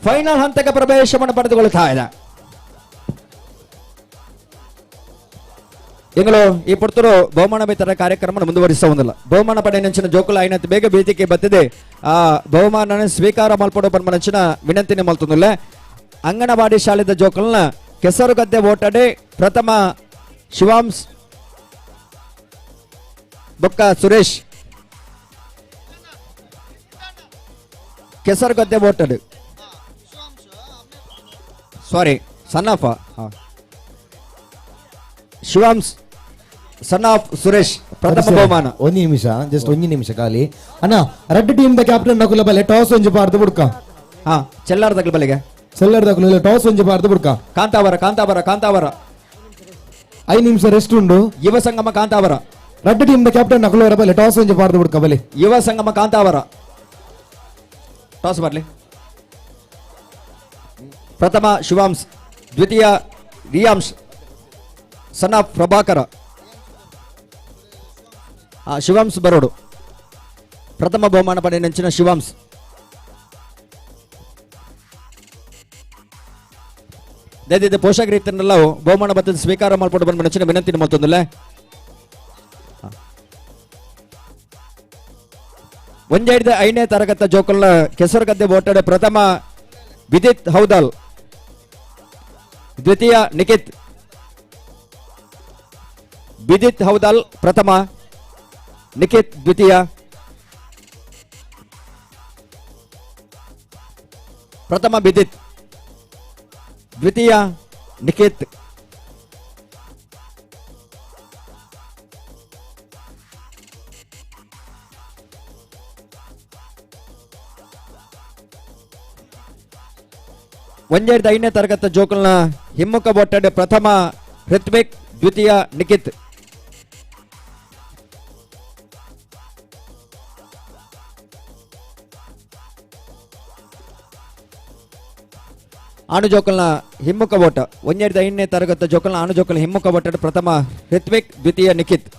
ಫೈನಲ್ ಹಂತಕ್ಕೆ ಪ್ರವೇಶವನ್ನು ಪಡೆದುಕೊಳ್ಳುತ್ತಾ ಇದೆ. ಎಂಗಳು ಈ ಪುರ್ತರು ಬಹುಮಾನ ವಿತರಣಾ ಕಾರ್ಯಕ್ರಮ ಮುಂದುವರಿಸುವುದಿಲ್ಲ. ಬಹುಮಾನ ಪಡೆ ನೆಂಚಿನ ಜೋಕುಲ ಐನತ್ತು ಬೇಗ ಬೇದಿಕೆ ಬತ್ತಿದೆ. ಆ ಬಹುಮಾನ ಸ್ವೀಕಾರ ಮಲ್ಪಡೋ ಪನ್ಮನಂಚಿನ ವಿನಂತಿನೇ ಮಲ್ತೊಂದಿಲ್ಲ. ಅಂಗನವಾಡಿ ಶಾಲೆದ ಜೋಕಲ್ನ ಕೆಸರುಗದ್ದೆ ಓಟಡೆ ಪ್ರಥಮ ಶಿವಾಂಶ್ ಬೊಕ್ಕ ಸುರೇಶ್ ಕೆಸರುಗದ್ದೆ ಓಟಡೆ ಸಾರಿ ಸನ್ನಫ ಶಿವಾಂಶ್ ಸನ್ ಆಫ್ ಸುರೇಶ್ ಪ್ರಥಮ ಬಹುಮಾನ. ಒಂದು ನಿಮಿಷ ಜಸ್ಟ್ ಒಂದು ನಿಮಿಷ ಖಾಲಿ ಅಣ್ಣ. Red team the captain Nakula ಬಲೆ ಟಾಸ್ ಒಂಜಿ ಪಾರ್ದು ಬುಡ್ಕ. ಹಾ ಚೆಲ್ಲಾರ್ ದಗ್ಲ ಬಲೆಗೆ ಚೆಲ್ಲಾರ್ ದಗ್ಲ ಟಾಸ್ ಒಂಜಿ ಪಾರ್ದು ಬುಡ್ಕ. ಕಾಂತಾವರ ಕಾಂತಾವರ ಕಾಂತಾವರ 5 ನಿಮಿಷ ರೆಸ್ಟ್ ಉಂಡು. Yuva Sangama Kantavara red team the captain Nakula ಬಲೆ ಟಾಸ್ ಒಂಜಿ ಪಾರ್ದು ಬುಡ್ಕ ಬಲೆ. ಯುವ ಸಂಗಮ ಕಾಂತಾವರ ಟಾಸ್ ಬರ್ಲಿ. ಪ್ರಥಮ ಶಿವಾಂಶ್, ದ್ವಿತೀಯ ರಿಯಾಂಶ್ ಸನ್ ಆಫ್ ಪ್ರಭಾಕರ. ಶಿವಾಂಶ್ ಬರೋಡು ಪ್ರಥಮ ಬಹುಮಾನ ಪಡೆ ನೆಂಚಿನ ಶಿವಾಂಶ್. ದಯದಿದ್ದ ಪೋಷಕ ರೀತಿಯನ್ನೆಲ್ಲ ಬಹುಮಾನ ಬದ್ಧ ಸ್ವೀಕಾರ ಮಾಡ್ಕೊಂಡು ಬಂದ ನೆಂಚಿನ ವಿನಂತಿ ಮತ್ತೊಂದಲ್ಲ. ಒಂಜೈದ 5ನೇ ತರಗತಿ ಜೋಕಲ್ನ ಕೆಸರುಗದ್ದೆ ಓಟಡೆ ಪ್ರಥಮ ವಿದಿತ್ ಹೌದಾಲ್, ದ್ವಿತೀಯ ನಿಖಿತ್. ವಿದಿತ್ ಹೌದಾಲ್ ಪ್ರಥಮ, ನಿಖಿತ್ ದ್ವಿತೀಯ. ಪ್ರಥಮ ವಿದಿತ್, ದ್ವಿತೀಯ ನಿಖಿತ್. ಒಂಜೈದ 5ನೇ ತರಗತಿ ಜೋಕಲ್ನ ಹಿಮ್ಮುಖ ಒಟ್ಟಡೆ ಪ್ರಥಮ ಋತ್ವಿಕ್, ದ್ವಿತೀಯ ನಿಖಿತ್. ಆಣು ಜೋಕಲ್ನ ಹಿಮ್ಮುಖ ಓಟ ಒಂಜೈದ 5ನೇ ತರಗತಿ ಜೋಕಲ್ನ ಆಣು ಜೋಕಲ್ನ ಹಿಮ್ಮುಖ ಒಟ್ಟಡೆ ಪ್ರಥಮ ಋತ್ವಿಕ್, ದ್ವಿತೀಯ ನಿಖಿತ್.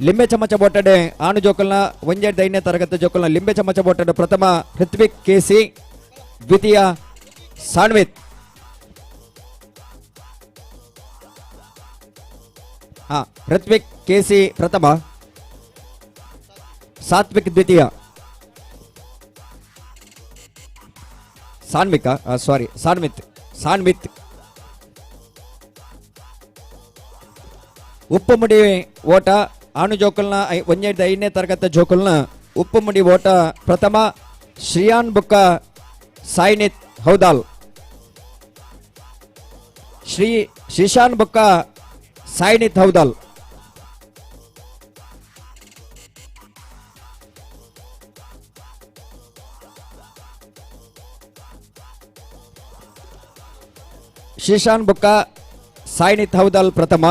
ಲಿಂಬೆ ಚಮಚ ಬೋಟಡೆ ಆಣು ಜೋಕಲ್ನ ಒಂಜೈದ 5ನೇ ತರಗತಿ ಜೋಕಲ್ನ ಲಿಂಬೆ ಚಮಚ ಬೋಟಡೆ ಪ್ರಥಮ ಋತ್ವಿಕ್ ಕೆಸಿ, ದ್ವಿತೀಯ ಸಾನ್ವಿತ್. ಋತ್ವಿಕ್ ಕೆಸಿ ಪ್ರಥಮ, ಸಾತ್ವಿಕ್ ದ್ವಿತೀಯ. ಸಾನ್ವಿಕ ಸಾರಿ ಸಾನ್ವಿತ್ ಸಾನ್ವಿತ್. ಉಪ್ಪು ಮುಡಿ ಓಟ ಆಣು ಜೋಕಲ್ನ ಒಂಜೈದ 5ನೇ ತರಗತಿ ಜೋಕಲ್ನ ಉಪ್ಪು ಮುಡಿ ಓಟ ಪ್ರಥಮ ಶ್ರಿಯಾನ್ ಬುಕ್ಕ ಸಾಯಿನಿತ್ ಹೌದಾಲ್. ಶ್ರೀಶಾನ್ ಬುಕ್ಕ ಸಾಯಿನಿತ್ ಹೌದಾಲ್. ಶ್ರೀಶಾನ್ ಬುಕ್ಕ ಸಾಯಿನಿತ್ ಹೌದಾಲ್ ಪ್ರಥಮ,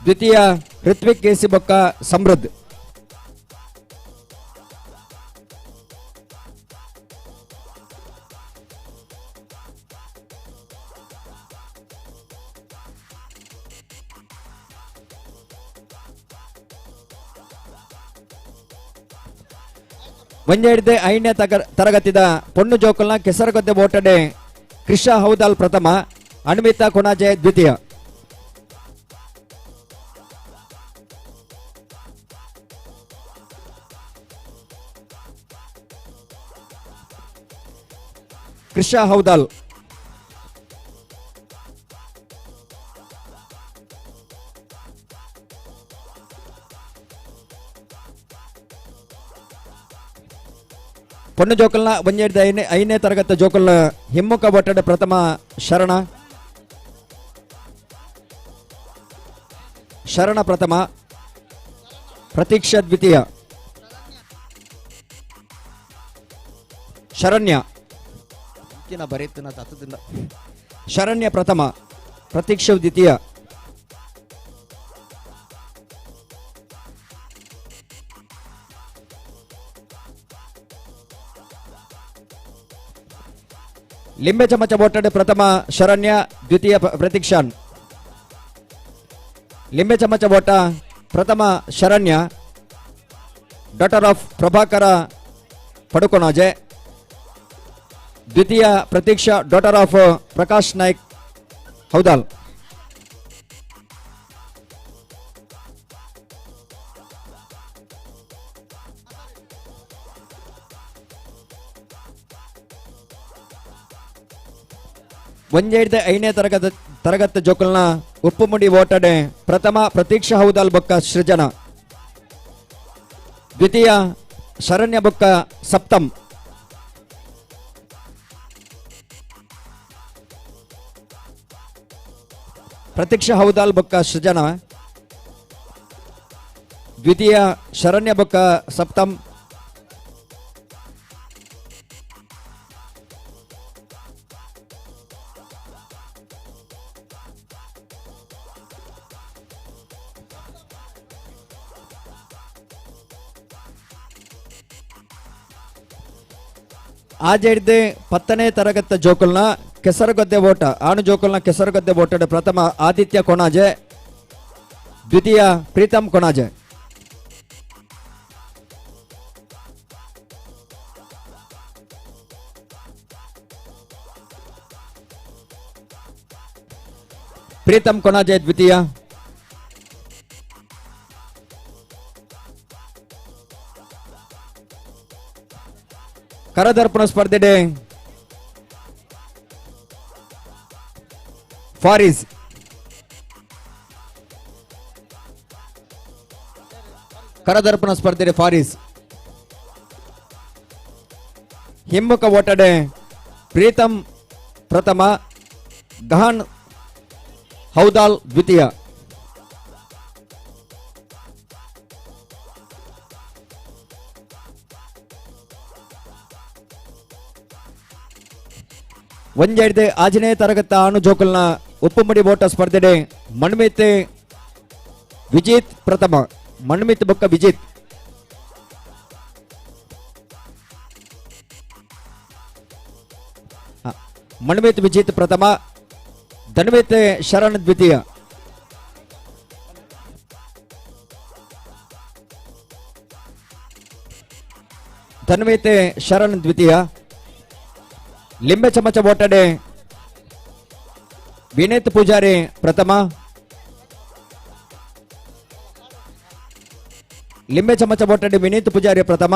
ದ್ವಿತೀಯ ಋತ್ವಿಕ್ ಕೆಸಿ ಬುಕ್ಕ ಸಮೃದ್ಧ್. ಒಂಜೆ ಹಿಡಿದು 5ನೇ ತರಗತಿದ ಪೊಣ್ಣು ಜೋಕಲ್ನ ಕೆಸರಗದ್ದೆ ಓಟಡೆ ಕೃಷ ಹೌದಾಲ್ ಪ್ರಥಮ, ಅನ್ವಿತಾ ಕೊಣಾಜೆ ದ್ವಿತೀಯ. ಕೃಷ ಹೌದಾಲ್ ಪೊಣ್ಣು ಜೋಕಲ್ನ ಒಂಜೆ ಹಿಡಿದು 5ನೇ ತರಗತಿ ಜೋಕಲ್ನ ಹಿಮ್ಮುಖ ಒಟ್ಟಡೆ ಪ್ರಥಮ ಶರಣ ಪ್ರಥಮ, ಪ್ರತೀಕ್ಷಾ ದ್ವಿತೀಯ. ಶರಣ್ಯ ಪ್ರಥಮ, ಪ್ರತೀಕ್ಷಾ ದ್ವಿತೀಯ. ಲಿಂಬೆ ಚಮಚ ಒಟ್ಟಡೆ ಪ್ರಥಮ ಶರಣ್ಯ, ದ್ವಿತೀಯ ಪ್ರತೀಕ್ಷಾನ್. ಲಿಂಬೆ ಚಮಚ ಓಟ ಪ್ರಥಮ ಶರಣ್ಯ, ಡಾಟರ್ ಆಫ್ ಪ್ರಭಾಕರ ಪಡುಕೋಣಾಜೆ. ದ್ವಿತೀಯ ಪ್ರತೀಕ್ಷಾ, ಡಾಟರ್ ಆಫ್ ಪ್ರಕಾಶ್ ನಾಯ್ಕ್ ಹೌದಾಲ್. ಒಂಜೆ ಹಿಡಿದು 5ನೇ ತರಗತಿ ಜೋಕಲ್ನ ಉಪ್ಪುಮುಡಿ ಓಟಡೆ ಪ್ರಥಮ ಪ್ರತೀಕ್ಷಾ ಹೌದಾಲ್ ಬೊಕ್ಕ ಸೃಜನ, ದ್ವಿತೀಯ ಶರಣ್ಯ ಬೊಕ್ಕ ಸಪ್ತಮ್. ಪ್ರತೀಕ್ಷಾ ಹೌದಾಲ್ ಬೊಕ್ಕ ಸೃಜನ, ದ್ವಿತೀಯ ಶರಣ್ಯ ಬೊಕ್ಕ ಸಪ್ತಮ್. ಆಜೆ ಹಿಡಿದು 10ನೇ ತರಗತಿ ಜೋಕಲ್ನ ಕೆಸರಗದ್ದೆ ಓಟ ಆಣು ಜೋಕಲ್ನ ಕೆಸರಗದ್ದೆ ಓಟಡೆ ಪ್ರಥಮ ಆದಿತ್ಯ ಕೊಣಾಜೆ, ದ್ವಿತೀಯ ಪ್ರೀತಮ್ ಕೊಣಾಜೆ. ಪ್ರೀತಮ್ ಕೊಣಾಜೆ ದ್ವಿತೀಯ. ಕರದರ್ಪಣ ಸ್ಪರ್ಧೆಡೆ ಫಾರಿಸ್, ಕರದರ್ಪಣ ಸ್ಪರ್ಧೆಡೆ ಫಾರಿಸ್. ಹಿಮ್ಮುಖ ಓಟಡೆ ಪ್ರೀತಮ್ ಪ್ರಥಮ, ಗಹನ್ ಹೌದಾಲ್ ದ್ವಿತೀಯ. ಒಂಜೆ ಹಿಡಿದು 6ನೇ ತರಗತಿ ಆಣು ಜೋಕಲ್ನ ಉಪ್ಪುಮುಡಿ ಓಟ ಸ್ಪರ್ಧೆಡೆ ಮಣ್ಮಿತ್ ವಿಜಿತ್ ಪ್ರಥಮ, ಮಣ್ಮಿತ್ ಬೊಕ್ಕ ವಿಜಿತ್. ಮಣ್ಮಿತ್ ವಿಜಿತ್ ಪ್ರಥಮ, ಧನ್ವಿತ್ ಶರಣ್ ದ್ವಿತೀಯ. ಧನ್ವಿತ್ ಶರಣ್ ದ್ವಿತೀಯ. ಲಿಂಬೆ ಚಮಚ ಓಟಡೆ ವಿನೀತ್ ಪೂಜಾರಿ ಪ್ರಥಮ, ಲಿಂಬೆ ಚಮಚ ಓಟಡೆ ವಿನೀತ್ ಪೂಜಾರಿ ಪ್ರಥಮ,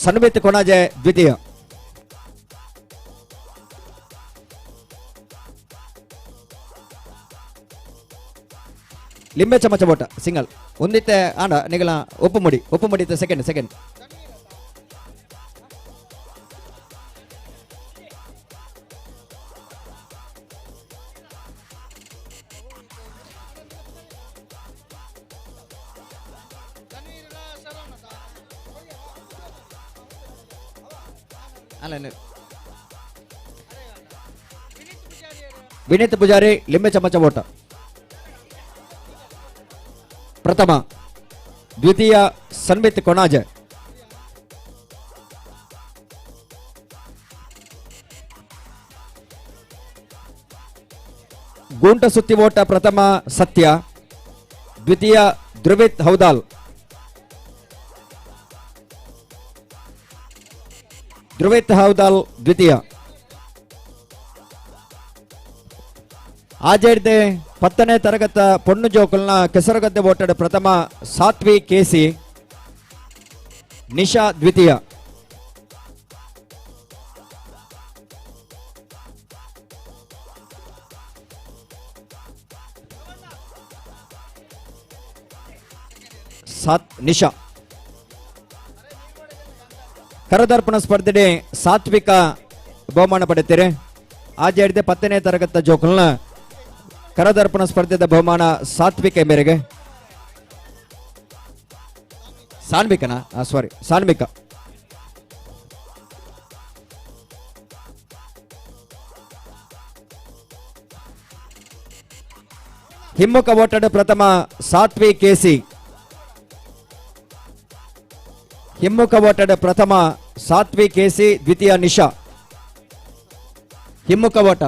ಸನ್ವಿತ್ ಕೊಣಾಜೆ ದ್ವಿತೀಯ. ಲಿಂಬೆ ಚಮಚ ಓಟ ಸಿಂಗಲ್ ಒಂದಿತ್ತೆ ಆಂಡ ನಿಗಲ ಉಪ್ಪುಮುಡಿ ಸೆಕೆಂಡ್. ವಿನೀತ್ ಪೂಜಾರಿ ಲಿಂಬೆ ಚಮಚ ಓಟ ಪ್ರಥಮ, ದ್ವಿತೀಯ ಸನ್ವಿತ್ ಕೊಣಾಜೆ. ಗೂಂಟ ಸುತ್ತಿ ಓಟ ಪ್ರಥಮ ಸತ್ಯ, ದ್ವಿತೀಯ ಧ್ರುವಿತ್ ಹೌದಾಲ್. ಧ್ರುವಿತ್ ಹೌದಾಲ್ ದ್ವಿತೀಯ. ಆಜೆಡ್ದೆ 10ನೇ ತರಗತ ಪೊಣ್ಣು ಜೋಕಲ್ನ ಕೆಸರಗದ್ದೆ ಓಟದ ಪ್ರಥಮ ಸಾತ್ವಿ ಕೇಸಿ ನಿಶಾ ದ್ವಿತೀಯ. ನಿಶಾ ಕರದರ್ಪಣ ಸ್ಪರ್ಧೆಗೆ ಸಾತ್ವಿಕ ಬಹುಮಾನ ಪಡೆಯುತ್ತಾರೆ. ಆಜೆ ಹಿಡಿದೆ 10ನೇ ತರಗತ ಜೋಕಲ್ನ ಕರದರ್ಪಣ ಸ್ಪರ್ಧೆದ ಬಹುಮಾನ ಸಾತ್ವಿಕ ಮೇರೆಗೆ ಸಾನ್ವಿಕನಾ ಸಾರಿ ಸಾನ್ವಿಕ. ಹಿಮ್ಮುಖ ಓಟದ ಪ್ರಥಮ ಸಾತ್ವಿ ಕೇಸಿ. ಹಿಮ್ಮುಖ ಓಟದ ಪ್ರಥಮ ಸಾತ್ವಿ ಕೇಸಿ ದ್ವಿತೀಯ ನಿಶಾ. ಹಿಮ್ಮುಖ ಓಟ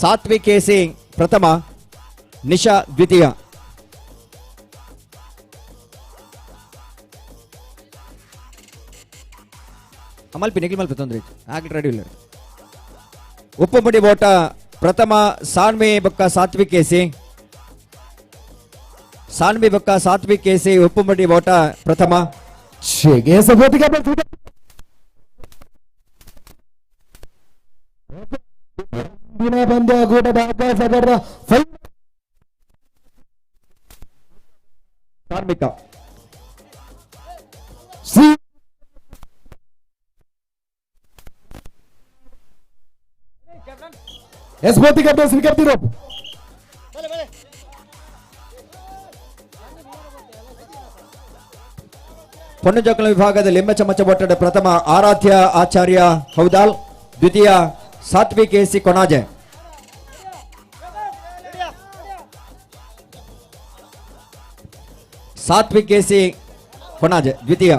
ಸಾತ್ವಿ ಕೇಸಿ ಪ್ರಥಮ ನಿಶಾ ದ್ವಿತೀಯ. ಮಲ್ಪಿ ನಿಖಿಲ್ ಮಲ್ಪಿ ತೊಂದರೆ ಆಗ್ಲಿ ರೆಡಿ ಇಲ್ಲ. ಉಪ್ಪುಮುಡಿ ಓಟ ಪ್ರಥಮ ಸಾನ್ವಿ ಬೊಕ್ಕ ಸಾತ್ವಿ ಕೇಸಿ. ಸಾನ್ವಿ ಬೊಕ್ಕ ಸಾತ್ವಿ ಕೇಸಿ ಉಪ್ಪುಮುಡಿ ಓಟ ಪ್ರಥಮ. ಪಂದ್ಯ ಕೂಟದ ಅಭ್ಯಾಸಗಾರರ ಕಾರ್ಮಿಕ ಎಸ್ಬೋತಿ ಕ್ಯಾಪ್ಟನ್ ವಿಕೆಟ್ ರೋಪ್. ಪೊಣ್ಣು ಜೋಕಲ ವಿಭಾಗದ ಲಿಂಬ ಚಮಚ ಓಟದ ಪ್ರಥಮ ಆರಾಧ್ಯ ಆಚಾರ್ಯ ಹೌದಾಲ್ ದ್ವಿತೀಯ ಸಾತ್ವಿ ಕೇಸಿ ಕೊಣಾಜೆ. ಸಾತ್ವಿ ಕೇಸಿ ಕೊಣಾಜೆ ದ್ವಿತೀಯ.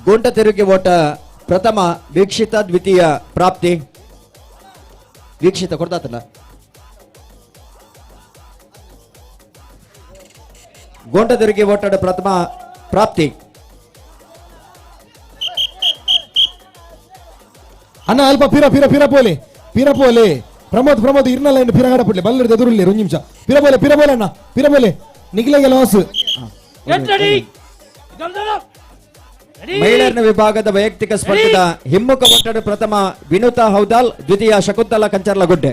ಗುಂಟ ತಿರುಗಿ ಓಟ ಪ್ರಥಮ ವೀಕ್ಷಿತ ದ್ವಿತೀಯ ಪ್ರಾಪ್ತಿ. ವೀಕ್ಷಿತ ಕೊಡ್ತಾತಲ್ಲ ಗೋಂಟ ತಿರುಗಿ ಓಟದ ಪ್ರಥಮ ಪ್ರಾಪ್ತಿ. ಅಣ್ಣ ಅಲ್ಪ ಪಿರ ಪಿರ ಪಿರ ಪೋಲೆ ಪಿರ ಪೋಲೆ ಪ್ರಮೋದ್ ಪ್ರಮೋದ್ ಇರ್ನಲ್ಲ ಇನ್ನು ಪಿರಗಾಡ ಪಡ್ಲಿ ಬಲ್ಲರ್ ಎದುರುಲ್ಲಿ ಒಂದು ನಿಮಿಷ ಪಿರ ಪೋಲೆ ಅಣ್ಣ ಪಿರ ಪೋಲೆ ನಿಖಿಲೆಗೆ ಲಾಸ್. ಮಹಿಳೆಯರ ವಿಭಾಗದ ವೈಯಕ್ತಿಕ ಸ್ಪರ್ಧೆದ ಹಿಮ್ಮುಖ ಓಟದ ಪ್ರಥಮ ವಿನುತಾ ಹೌದಾಲ್ ದ್ವಿತೀಯ ಶಕುಂತಲಾ ಕಂಚರ್ಲಗುಡ್ಡೆ.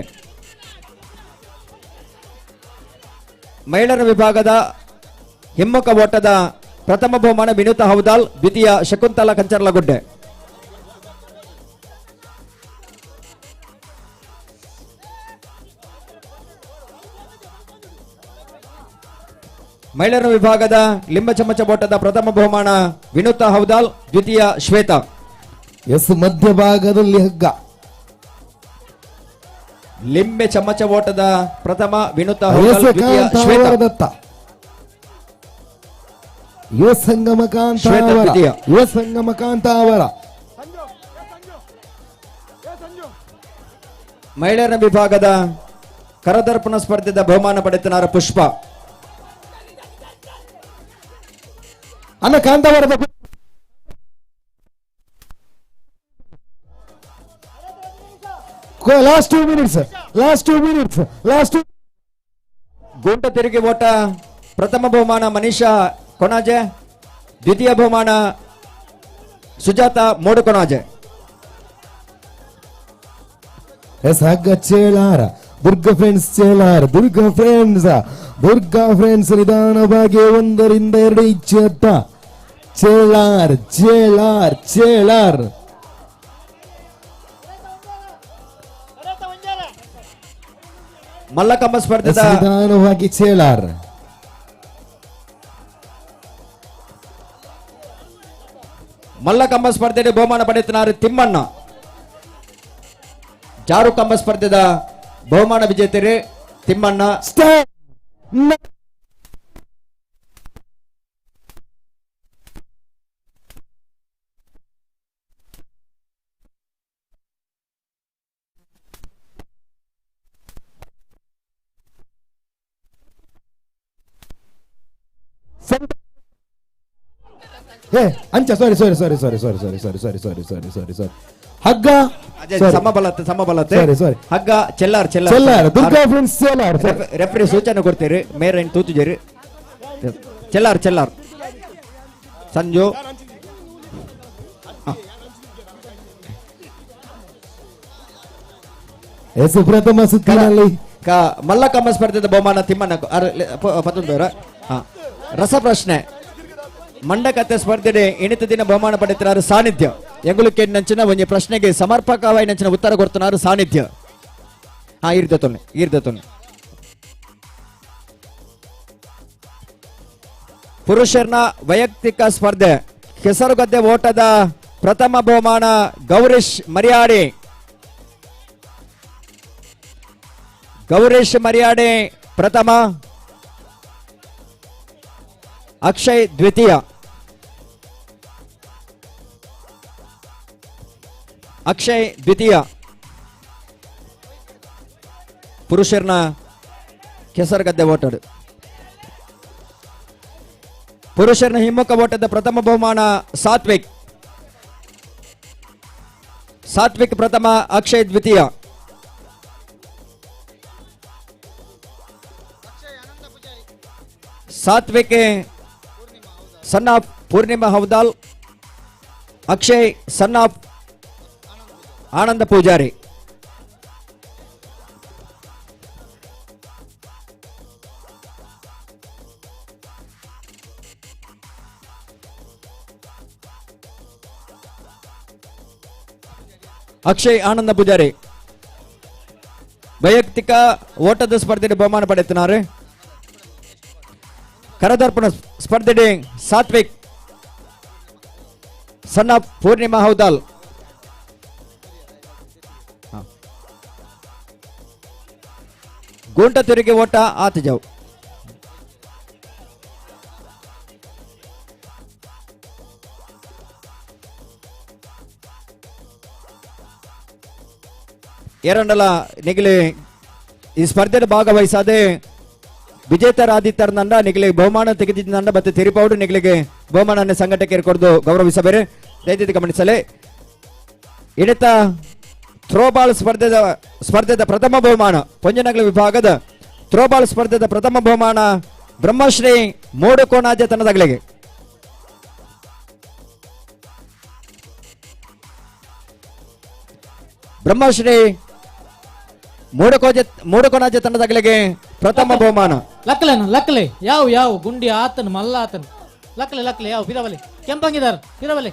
ಮಹಿಳೆಯರ ವಿಭಾಗದ ಹಿಮ್ಮುಖ ಓಟದ ಪ್ರಥಮ ಬಹುಮಾನ ವಿನುತಾ ಹೌದಾಲ್ ದ್ವಿತೀಯ ಶಕುಂತಲಾ ಕಂಚರ್ಲಗುಡ್ಡೆ. ಮಹಿಳೆಯರ ವಿಭಾಗದ ಲಿಂಬ ಚಮಚ ಓಟದ ಪ್ರಥಮ ಬಹುಮಾನ ವಿನುತಾ ಹೌದಾಲ್ ದ್ವಿತೀಯ ಶ್ವೇತಾ. ಎಸ್ ಮಧ್ಯಭಾಗದಲ್ಲಿ ಹಗ್ಗ ಲಿಂಬೆ ಚಮಚ ಓಟದ ಪ್ರಥಮ ವಿನುತಾ ಹೌದಾಲ್ ದ್ವಿತೀಯ ಶ್ವೇತಾ. ದತ್ತ ಯುವ ಸಂಗಮ ಕಾಂತಾವರ. ಮಹಿಳೆಯರ ವಿಭಾಗದ ಕರದರ್ಪಣ ಸ್ಪರ್ಧೆದ ಬಹುಮಾನ ಪಡೆತನಾರ ಪುಷ್ಪ. ಅನ್ನ ಕಾಂತಾವರದ ಲಾಸ್ಟ್ 2 ಮಿನಿಟ್ಸ್ ಗುಂಟ ತಿರುಗಿ ಓಟ ಪ್ರಥಮ ಬಹುಮಾನ ಮನೀಷಾ ಕೊಣಾಜೆ ದ್ವಿತೀಯ ಬಹುಮಾನ ಸುಜಾತ ಮೋಡು ಕೊಣಾಜೆ. ಎಸ್ ಹಗ್ಗ ಚೇಳಾರ ದುರ್ಗಾ ಫ್ರೆಂಡ್ಸ್ ನಿಧಾನವಾಗಿ 1 ರಿಂದ 2 ಇಂಚು ಎತ್ತ ಚೇಳಾರ್ ಮಲ್ಲಕಂಬ ಸ್ಪರ್ಧೆದ ನಿಧಾನವಾಗಿ ಚೇಳಾರ್. ಮಲ್ಲಕಂಬ ಸ್ಪರ್ಧೆಗೆ ಬಹುಮಾನ ಪಡೆಯುತ್ತಾರೆ ತಿಮ್ಮಣ್ಣ. ಜಾರು ಕಂಬ ಸ್ಪರ್ಧೆದ ಬಹುಮಾನ ವಿಜೇತರೇ ತಿಮ್ಮಣ್ಣ. ಏ ಅಂಚ ಸಾರಿ ಸಾರಿ ಸಾರಿ ಸಾರಿ ಸಾರಿ ಸಾರಿ ಸಾರಿ ಸಾರಿ ಸಾರಿ ಸಾರಿ ಸಾರಿ ಸಾರಿ ಹಗ್ಗ ಸಮಬಲತೆ ಸಾರಿ ಸಾರಿ ಹಗ್ಗ ಚೆಲ್ಲಾರ್ ಚೆಲ್ಲಾರ್ ದುರ್ಗಾ ಫ್ರೆಂಡ್ಸ್ ಚೆಲ್ಲಾರ್ ರೆಫ್ರಿ ಸೂಚನೆ ಕೊಡ್ತೀರಿ ಮೇರ್ ಅಂಡ್ ತೂತುಜೇರಿ ಚೆಲ್ಲಾರ್ ಸಂಜು ಪ್ರಥಮ ಸುತ್ತಿನಲ್ಲಿ ಮಲ್ಲಕಮ್ಮ ಸ್ಪರ್ಧೆದ ಬಹುಮಾನ ತಿಮ್ಮಣ್ಣ ಪತ್ತೊಂದರ ರಸಪ್ರಶ್ನೆ ಮಂಡಕತೆ ಸ್ಪರ್ಧೆ ಎಣಿತ ದಿನ ಬಹುಮಾನ ಪಡೆತಿರಾರು ಸಾನ್ನಿಧ್ಯ ಎಂಗುಲಿಕೆ ನಂಚಿನ ಒಂಜಿ ಪ್ರಶ್ನೆಗೆ ಸಮರ್ಪಕವಾಗಿ ನಂಚಿನ ಉತ್ತರ ಕೊಡ್తున్నారు ಸಾನ್ನಿಧ್ಯ ಈರ್ದತೊನ್ನೆ ಪುರುಷರನ ವೈಯಕ್ತಿಕ ಸ್ಪರ್ಧೆ ಕೆಸರುಗದ್ದೆ ಓಟದ ಪ್ರಥಮ ಬಹುಮಾನ ಗೌರೀಶ್ ಮರ್ಯಾಡೆ ಪ್ರಥಮ, ಅಕ್ಷಯ್ ದ್ವಿತೀಯ. ಪುರುಷರನ ಕೆಸರುಗದ್ದೆ ಓಟದ ಪುರುಷರನ ಹಿಮ್ಮುಖ ಓಟದ ಪ್ರಥಮ ಬಹುಮಾನ ಸಾತ್ವಿಕ್ ಪ್ರಥಮ, ಅಕ್ಷಯ್ ದ್ವಿತೀಯ. Satvik son of Poornima Haudal, Akshay son of Ananda Poojari. Akshay Ananda Poojari ವೈಯಕ್ತಿಕ ಓಟದ ಸ್ಪರ್ಧೆಗೆ ಬಹುಮಾನ ಪಡೆಯುತ್ತಾರೆ. ಕರದರ್ಪಣ ಸ್ಪರ್ಧೆ ಸಾತ್ವಿಕ್ ಸನ್ ಆಫ್ ಪೂರ್ಣಿಮಾ ಹೌದಾಲ್. ಗುಂಟ ತುರಿಗೆ ಓಟ ಆತಜಾವ್. ಎರಡಲ ನಿಗಲಿ ಈ ಸ್ಪರ್ಧೆಯಲ್ಲಿ ಭಾಗವಹಿಸದೆ ವಿಜೇತರಾದಿತ್ತರ ನಂಡ ನಿಗಲಿಗೆ ಬಹುಮಾನ ತೆಗೆದಿದ್ದ ನಂಡ ಮತ್ತೆ ತಿರುಪೌಡು ನಿಗಲಿಗೆ ಬಹುಮಾನ ಸಂಘಟಕ್ಕೆ ಕೊಡದು ಗೌರವಿಸಬೇರೆ ದಯವಿಟ್ಟು ಗಮನಿಸಲೇ. ಇಣಿತ ಥ್ರೋಬಾಲ್ ಸ್ಪರ್ಧೆದ ಪ್ರಥಮ ಬಹುಮಾನ ಪೊಂಜನಗಲ ವಿಭಾಗದ ಥ್ರೋಬಾಲ್ ಸ್ಪರ್ಧೆದ ಪ್ರಥಮ ಬಹುಮಾನ ಬ್ರಹ್ಮಶ್ರೀ ಮೋಡು ಕೋಣಾಜೆ ತನ್ನದಗಳಿಗೆ. ಬ್ರಹ್ಮಶ್ರೀ ಮೂಡಕೋನಾಜೆ ತಂಡದಗಳಿಗೆ ಪ್ರಥಮ ಬಹುಮಾನ. ಲಕ್ಕಲೆ ಯಾವ ಗುಂಡಿ ಆತನು ಮಲ್ಲ ಆತನು ಲಕ್ಕಲೆ ಯಾವ ಪಿರವಲೆ ಕೆಂಪಂಗಿದಾರ ಪಿರವಲೆ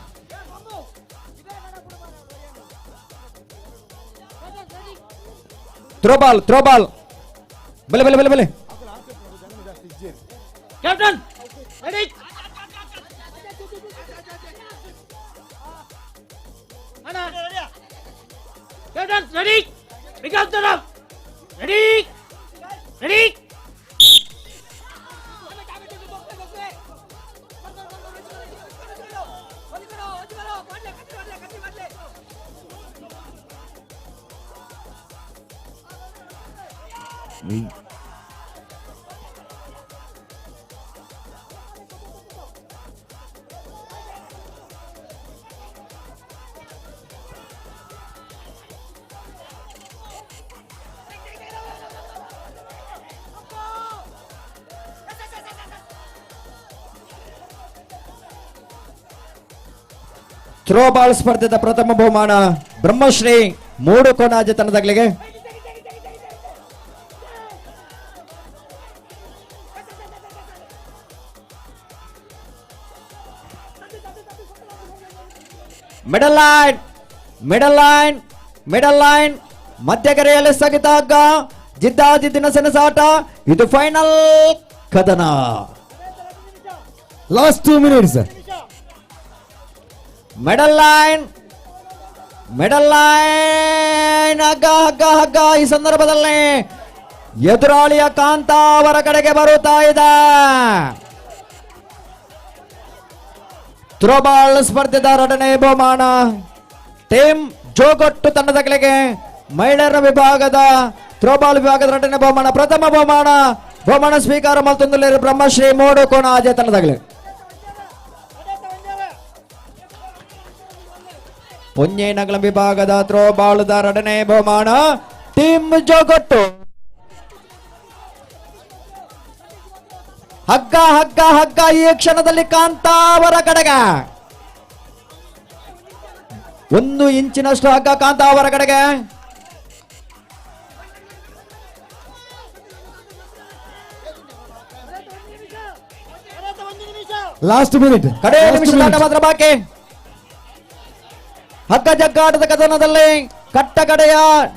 ಥ್ರೋಬಾಲ್ ಬಲೆ captain ready captain ready because ತರಫ್ ರೆಡಿ ಥ್ರೋಬಾಲ್ ಸ್ಪರ್ಧೆದ ಪ್ರಥಮ ಬಹುಮಾನ ಬ್ರಹ್ಮಶ್ರೀ ಮೂಡು ಕೋನಾಜೆ ತಂಡದಗಳಿಗೆ. ಮಿಡಲ್ ಲೈನ್ ಮಧ್ಯಗೆರೆಯಲ್ಲಿ ಸ್ಥಗಿತ ಹಗ್ಗ, ಜಿದ್ದಾಜಿದ್ದಿನ ಸೆಣಸಾಟ, ಇದು ಫೈನಲ್ ಕದನ. Last 2 minutes. ಮಿಡಲ್ ಲೈನ್ ಹಗ್ಗ ಈ ಸಂದರ್ಭದಲ್ಲಿ ಎದುರಾಳಿಯ ಕಾಂತ ಅವರ ಕಡೆಗೆ ಬರುತ್ತಾ ಇದೆ. ಥ್ರೋಬಾಲ್ ಸ್ಪರ್ಧೆದ ಎರಡನೇ ಬಹುಮಾನ ಟೀಮ್ ಜೋಗೊಟ್ಟು ತಂಡದಗಳಿಗೆ. ಮಹಿಳೆಯರ ವಿಭಾಗದ ಥ್ರೋಬಾಲ್ ವಿಭಾಗದ ಎರಡನೇ ಬಹುಮಾನ ಪ್ರಥಮ ಬಹುಮಾನ ಸ್ವೀಕಾರ ಮತ್ತೊಂದು ಬ್ರಹ್ಮಶ್ರೀ ಮೋಡು ಕೋಣಾಜೆ ತಂಡದಗಳಿಗೆ. ಪೊನ್ನೇನಗಳ ವಿಭಾಗದ ಥ್ರೋ ಬಾಲ್ದ 2ನೇ ಬಹುಮಾನ ಟೀಮ್ ಜೋಗೊಟ್ಟು. ಹಗ್ಗ ಹಗ್ಗ ಹಗ್ಗ ಈ ಕ್ಷಣದಲ್ಲಿ ಕಾಂತಾವರ ಕಡೆಗೆ 1 ಇಂಚಿನಷ್ಟು ಹಗ್ಗ ಕಾಂತಾವರ ಕಡೆಗೆ. ಲಾಸ್ಟ್ ಮಿನಿಟ್, ಕಡೆ ನಿಮಿಷ ಮಾತ್ರ ಬಾಕಿ. ಹಗ್ಗ ಜಗ್ಗಾಟದ ಕದನದಲ್ಲಿ ಕಟ್ಟ ಕಡೆಯ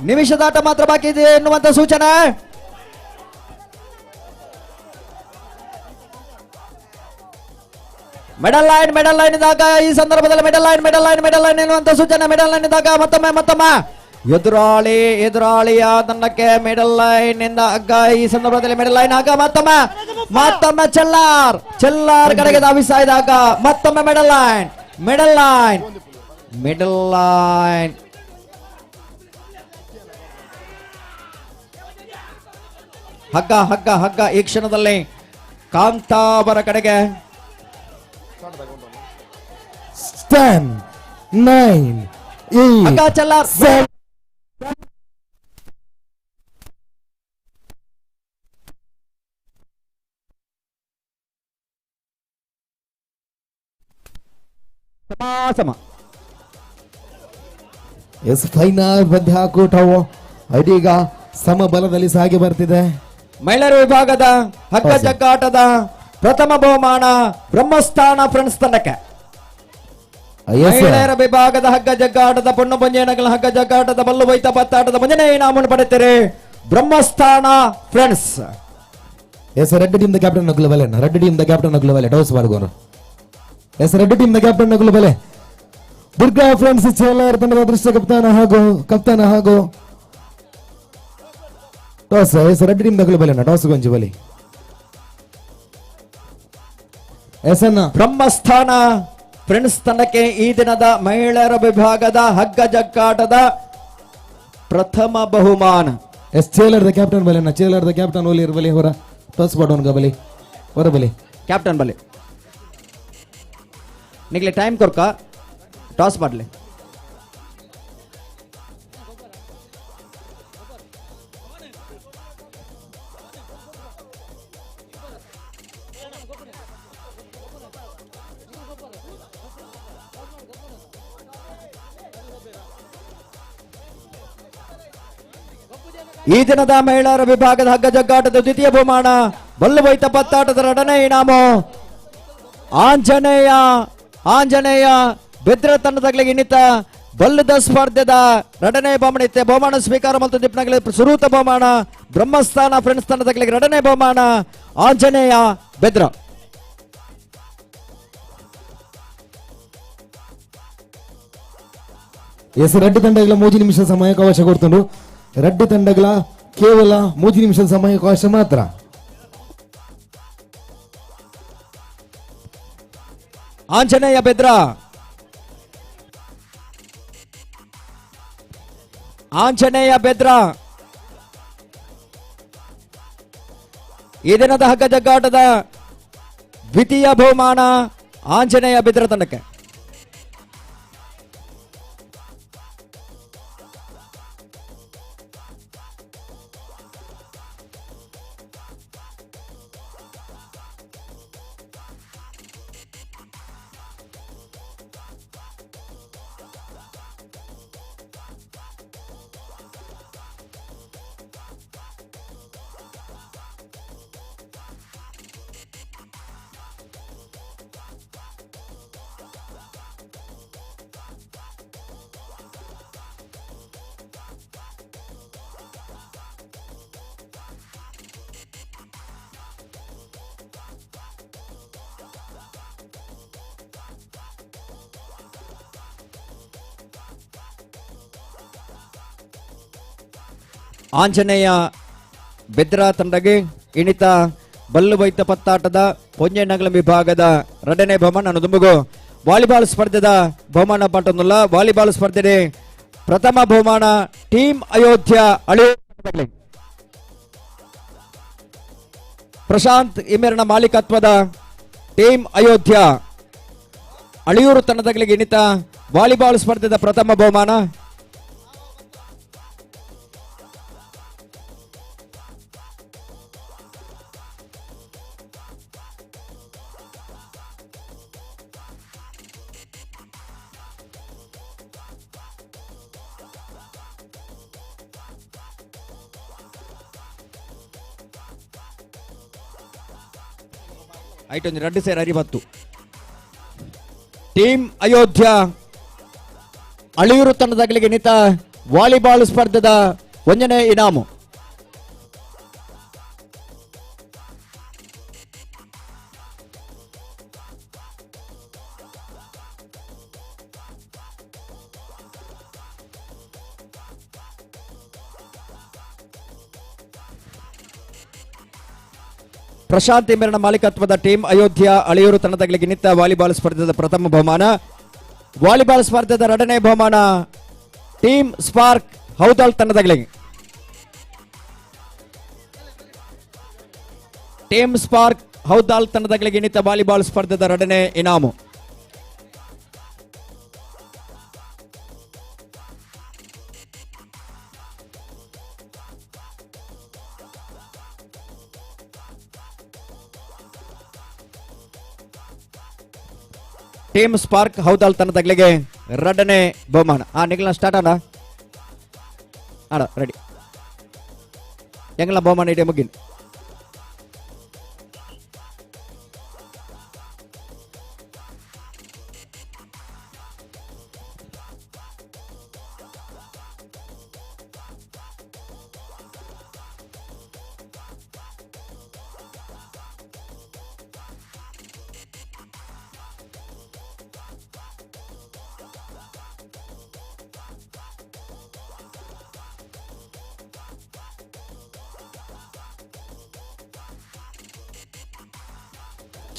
ನಿಮಿಷದಾಟ ಮಾತ್ರ ಬಾಕಿ ಇದೆ ಎನ್ನುವಂತ ಸೂಚನೆ. ಮೆಡಲ್ ಲೈನ್ ಇದ್ದಾಗ ಈ ಸಂದರ್ಭದಲ್ಲಿ ಮೆಡಲ್ ಲೈನ್ ಎನ್ನುವಂತ ಸೂಚನೆ. ಮೆಡಲ್ ಲೈನ್ ಇದ್ದಾಗ ಮತ್ತೊಮ್ಮೆ ಎದುರಾಳಿಯ ತಂಡಕ್ಕೆ ಮೆಡಲ್ ಲೈನ್ ಇಂದ ಹಗ್ಗ. ಈ ಸಂದರ್ಭದಲ್ಲಿ ಮೆಡಲ್ ಲೈನ್ ಹಗ್ಗ ಮತ್ತೊಮ್ಮೆ ಚೆಲ್ಲಾರ್ ಕಡೆಗೆ ಧಾವಿಸ್ತಾ ಇದ್ದಾಗ ಮತ್ತೊಮ್ಮೆ ಮೆಡಲ್ ಲೈನ್ ಹಗ್ಗ ಈ ಕ್ಷಣದಲ್ಲಿ ಕಾಂತಾವರ ಕಡೆಗೆ. 10 9 ಹಗ್ಗ ಚೆಲ್ಲಾರ್ 7 ಸಮ. ಎಸ್ ಫೈನಲ್ ಪಂದ್ಯಾಕೂಟವು ಇದೀಗ ಸಮಬಲದಲ್ಲಿ ಸಾಗಿ ಬರ್ತಿದೆ. ಮಹಿಳೆಯರ ವಿಭಾಗದ ಹಗ್ಗ ಜಗ್ಗಾಟದ ಪ್ರಥಮ ಬಹುಮಾನ ಬ್ರಹ್ಮಸ್ಥಾನ ಫ್ರೆಂಡ್ಸ್ ತಂಡಕ್ಕೆ. ಮಹಿಳೆಯರ ವಿಭಾಗದ ಹಗ್ಗ ಜಗ್ಗಾಟದ ಪೊಣ್ಣು ಪಂಜೇನಗಳ ಹಗ್ಗ ಜಗ್ಗಾಟದ ಬಲ್ಲು ಬೈತ ಬತ್ತಾಟದ ಮುಂಜಾನೆ ಇನಾಮನ್ನು ಪಡೆಯುತ್ತಾರೆ Brahmasthana friends. Yes red team the captain Nagulu ಬಲೆ ಟೌಸ್ ಬಾರ್ಗೋರು. Yes red team the captain Nagulu ಬಲೆ ದುರ್ಗಾ ಫ್ರೆಂಡ್ಸ್ ಚೇಲಾರ್ ತಂಡದ ಅದೃಷ್ಟ ಕಪ್ತಾನ ಹಾಗೂ toss. Yes red team Nagulu ಬಲೆ ಟಾಸ್ ಗೊಂಜಿ ಬಲಿ. ಎಸ್ ಅನ್ನ ಬ್ರಹ್ಮಸ್ಥಾನ ಫ್ರೆಂಡ್ಸ್ ತಂಡಕ್ಕೆ ಈ ದಿನದ ಮಹಿಳೆಯರ ವಿಭಾಗದ ಹಗ್ಗ ಜಗ್ಗಾಟದ ಪ್ರಥಮ ಬಹುಮಾನ. ಎಸ್ ಚೇಲರ್ ದ ಕ್ಯಾಪ್ಟನ್ ಓಲಿ ಬಲಿ ಹೊರ ಟಾಸ್ ಬಾಡೋನ್ ಬಲಿ ಹೊರ ಬಲಿ ಕ್ಯಾಪ್ಟನ್ ಬಲಿ ನಿಗ್ಲೆ ಟೈಮ್ ಕೊರ್ಕ ಟಾಸ್ ಮಾಡಲಿ. ಈ ದಿನದ ಮಹಿಳೆಯರ ವಿಭಾಗದ ಹಗ್ಗ ಜಗ್ಗಾಟದ ದ್ವಿತೀಯ ಬಹುಮಾನ ಬಲ್ಲು ಬೈತ ಪತ್ತಾಟದ 2ನೇ ಇನಾಮು ಆಂಜನೇಯ ಬೆದ್ರ ತಂಡದಾಗಲಿ ಇನ್ನಿತ ಬಲ್ಲದ ಸ್ಪರ್ಧೆದ 2ನೇ ಬಹುಮಾನ ಸ್ವೀಕಾರ ಮತ್ತು ದಿಪ್ನಗಲಿ ಸುರೂತ ಬಹುಮಾನ ಬ್ರಹ್ಮಸ್ಥಾನ ಫ್ರೆಂಡ್ಸ್ ತಂಡದಾಗಲಿ 2ನೇ ಬಹುಮಾನ ಆಂಜನೇಯ ಬೆದ್ರ. ಎಸ್ ರೆಡ್ ತಂಡಗಳ 3 ನಿಮಿಷ ಸಮಯಾವಕಾಶ ಕೊಡ್ತಂಡು. ರೆಡ್ ತಂಡಗಳ ಕೇವಲ 3 ನಿಮಿಷದ ಸಮಯಾವಕಾಶ ಮಾತ್ರ. ಆಂಜನೇಯ ಬೆದ್ರ ಈ ದಿನದ ಹಗ್ಗ ಜಗ್ಗಾಟದ ದ್ವಿತೀಯ ಬಹುಮಾನ ಆಂಜನೇಯ ಬೆದ್ರ ತಂಡಕ್ಕೆ. ಆಂಜನೇಯ ಬೆದ್ರ ತಂಡಗೆ ಇಣಿತ ಬಲ್ಲು ಬೈತ ಪತ್ತಾಟದ ಪೊಂಜೆನಗಲ ವಿಭಾಗದ 2ನೇ ಬಹುಮಾನ ನುದುಂಬುಗು ವಾಲಿಬಾಲ್ ಸ್ಪರ್ಧೆದ ಬಹುಮಾನ ಪಟ್ಟೊಂದುಲ್ಲ. ವಾಲಿಬಾಲ್ ಸ್ಪರ್ಧೆ ಪ್ರಥಮ ಬಹುಮಾನ ಟೀಮ್ ಅಯೋಧ್ಯ ಅಳಿಯೂರು ಪ್ರಶಾಂತ್ ಇಮೇರನ ಮಾಲೀಕತ್ವದ ಟೀಮ್ ಅಯೋಧ್ಯ ಅಳಿಯೂರು ತಂಡದಗಳಿಗೆ ಇಣಿತ ವಾಲಿಬಾಲ್ ಸ್ಪರ್ಧೆದ ಪ್ರಥಮ ಬಹುಮಾನ ಐಟೊಂದು 2,60 ಟೀಮ್ ಅಯೋಧ್ಯ ಅಳಿಯೂರು ತಂಡದಗಳಿಗೆ ನಿಂತ ವಾಲಿಬಾಲ್ ಸ್ಪರ್ಧೆದ ಒಂದನೇ ಇನಾಮು. ಪ್ರಶಾಂತ್ ಇಂಬೆರನ ಮಾಲೀಕತ್ವದ ಟೀಮ್ ಅಯೋಧ್ಯ ಅಳಿಯೂರು ತಂಡದಗಳಿಗೆ ನಿಂತ ವಾಲಿಬಾಲ್ ಸ್ಪರ್ಧೆದ ಪ್ರಥಮ ಬಹುಮಾನ. ವಾಲಿಬಾಲ್ ಸ್ಪರ್ಧೆದ ಎರಡನೇ ಬಹುಮಾನ ಟೀಮ್ ಸ್ಪಾರ್ಕ್ ಹೌದಾಳ್ ತಂಡದಗಳಿಗೆ. ಟೀಮ್ ಸ್ಪಾರ್ಕ್ ಹೌದಾಳ್ ತಂಡದಗಳಿಗೆ ನಿಂತ ವಾಲಿಬಾಲ್ ಸ್ಪರ್ಧೆದ ಎರಡನೇ ಇನಾಮು. ಟೀಮ್ ಸ್ಪಾರ್ಕ್ ಹೌದಾಳ್ ತಂಡದಗಳಿಗೆ ಎರಡನೇ ಬಹುಮಾನ. ನಿಖಿಲ ಸ್ಟಾರ್ಟ್ ಆಡ ರೆಡಿ ಎಂಗ್ಲ ಬಹುಮಾನ ಇಡೀ ಮುಗಿನ್.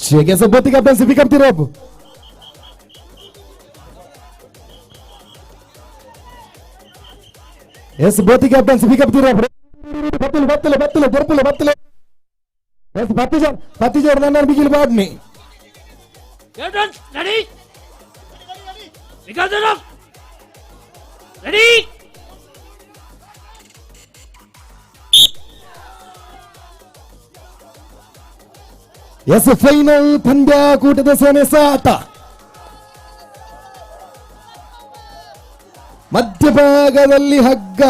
Chega essa bota que a pensa fica tiropo. Essa bota que a pensa fica tiropo. Battule, dorpule. Essa Patijar nanar bigil badni. Captain, ready? Because enough. Ready? Yes final ಪಂದ್ಯಾಕೂಟದ ಸೆಣಸಾಟ. ಮಧ್ಯಭಾಗದಲ್ಲಿ ಹಗ್ಗ,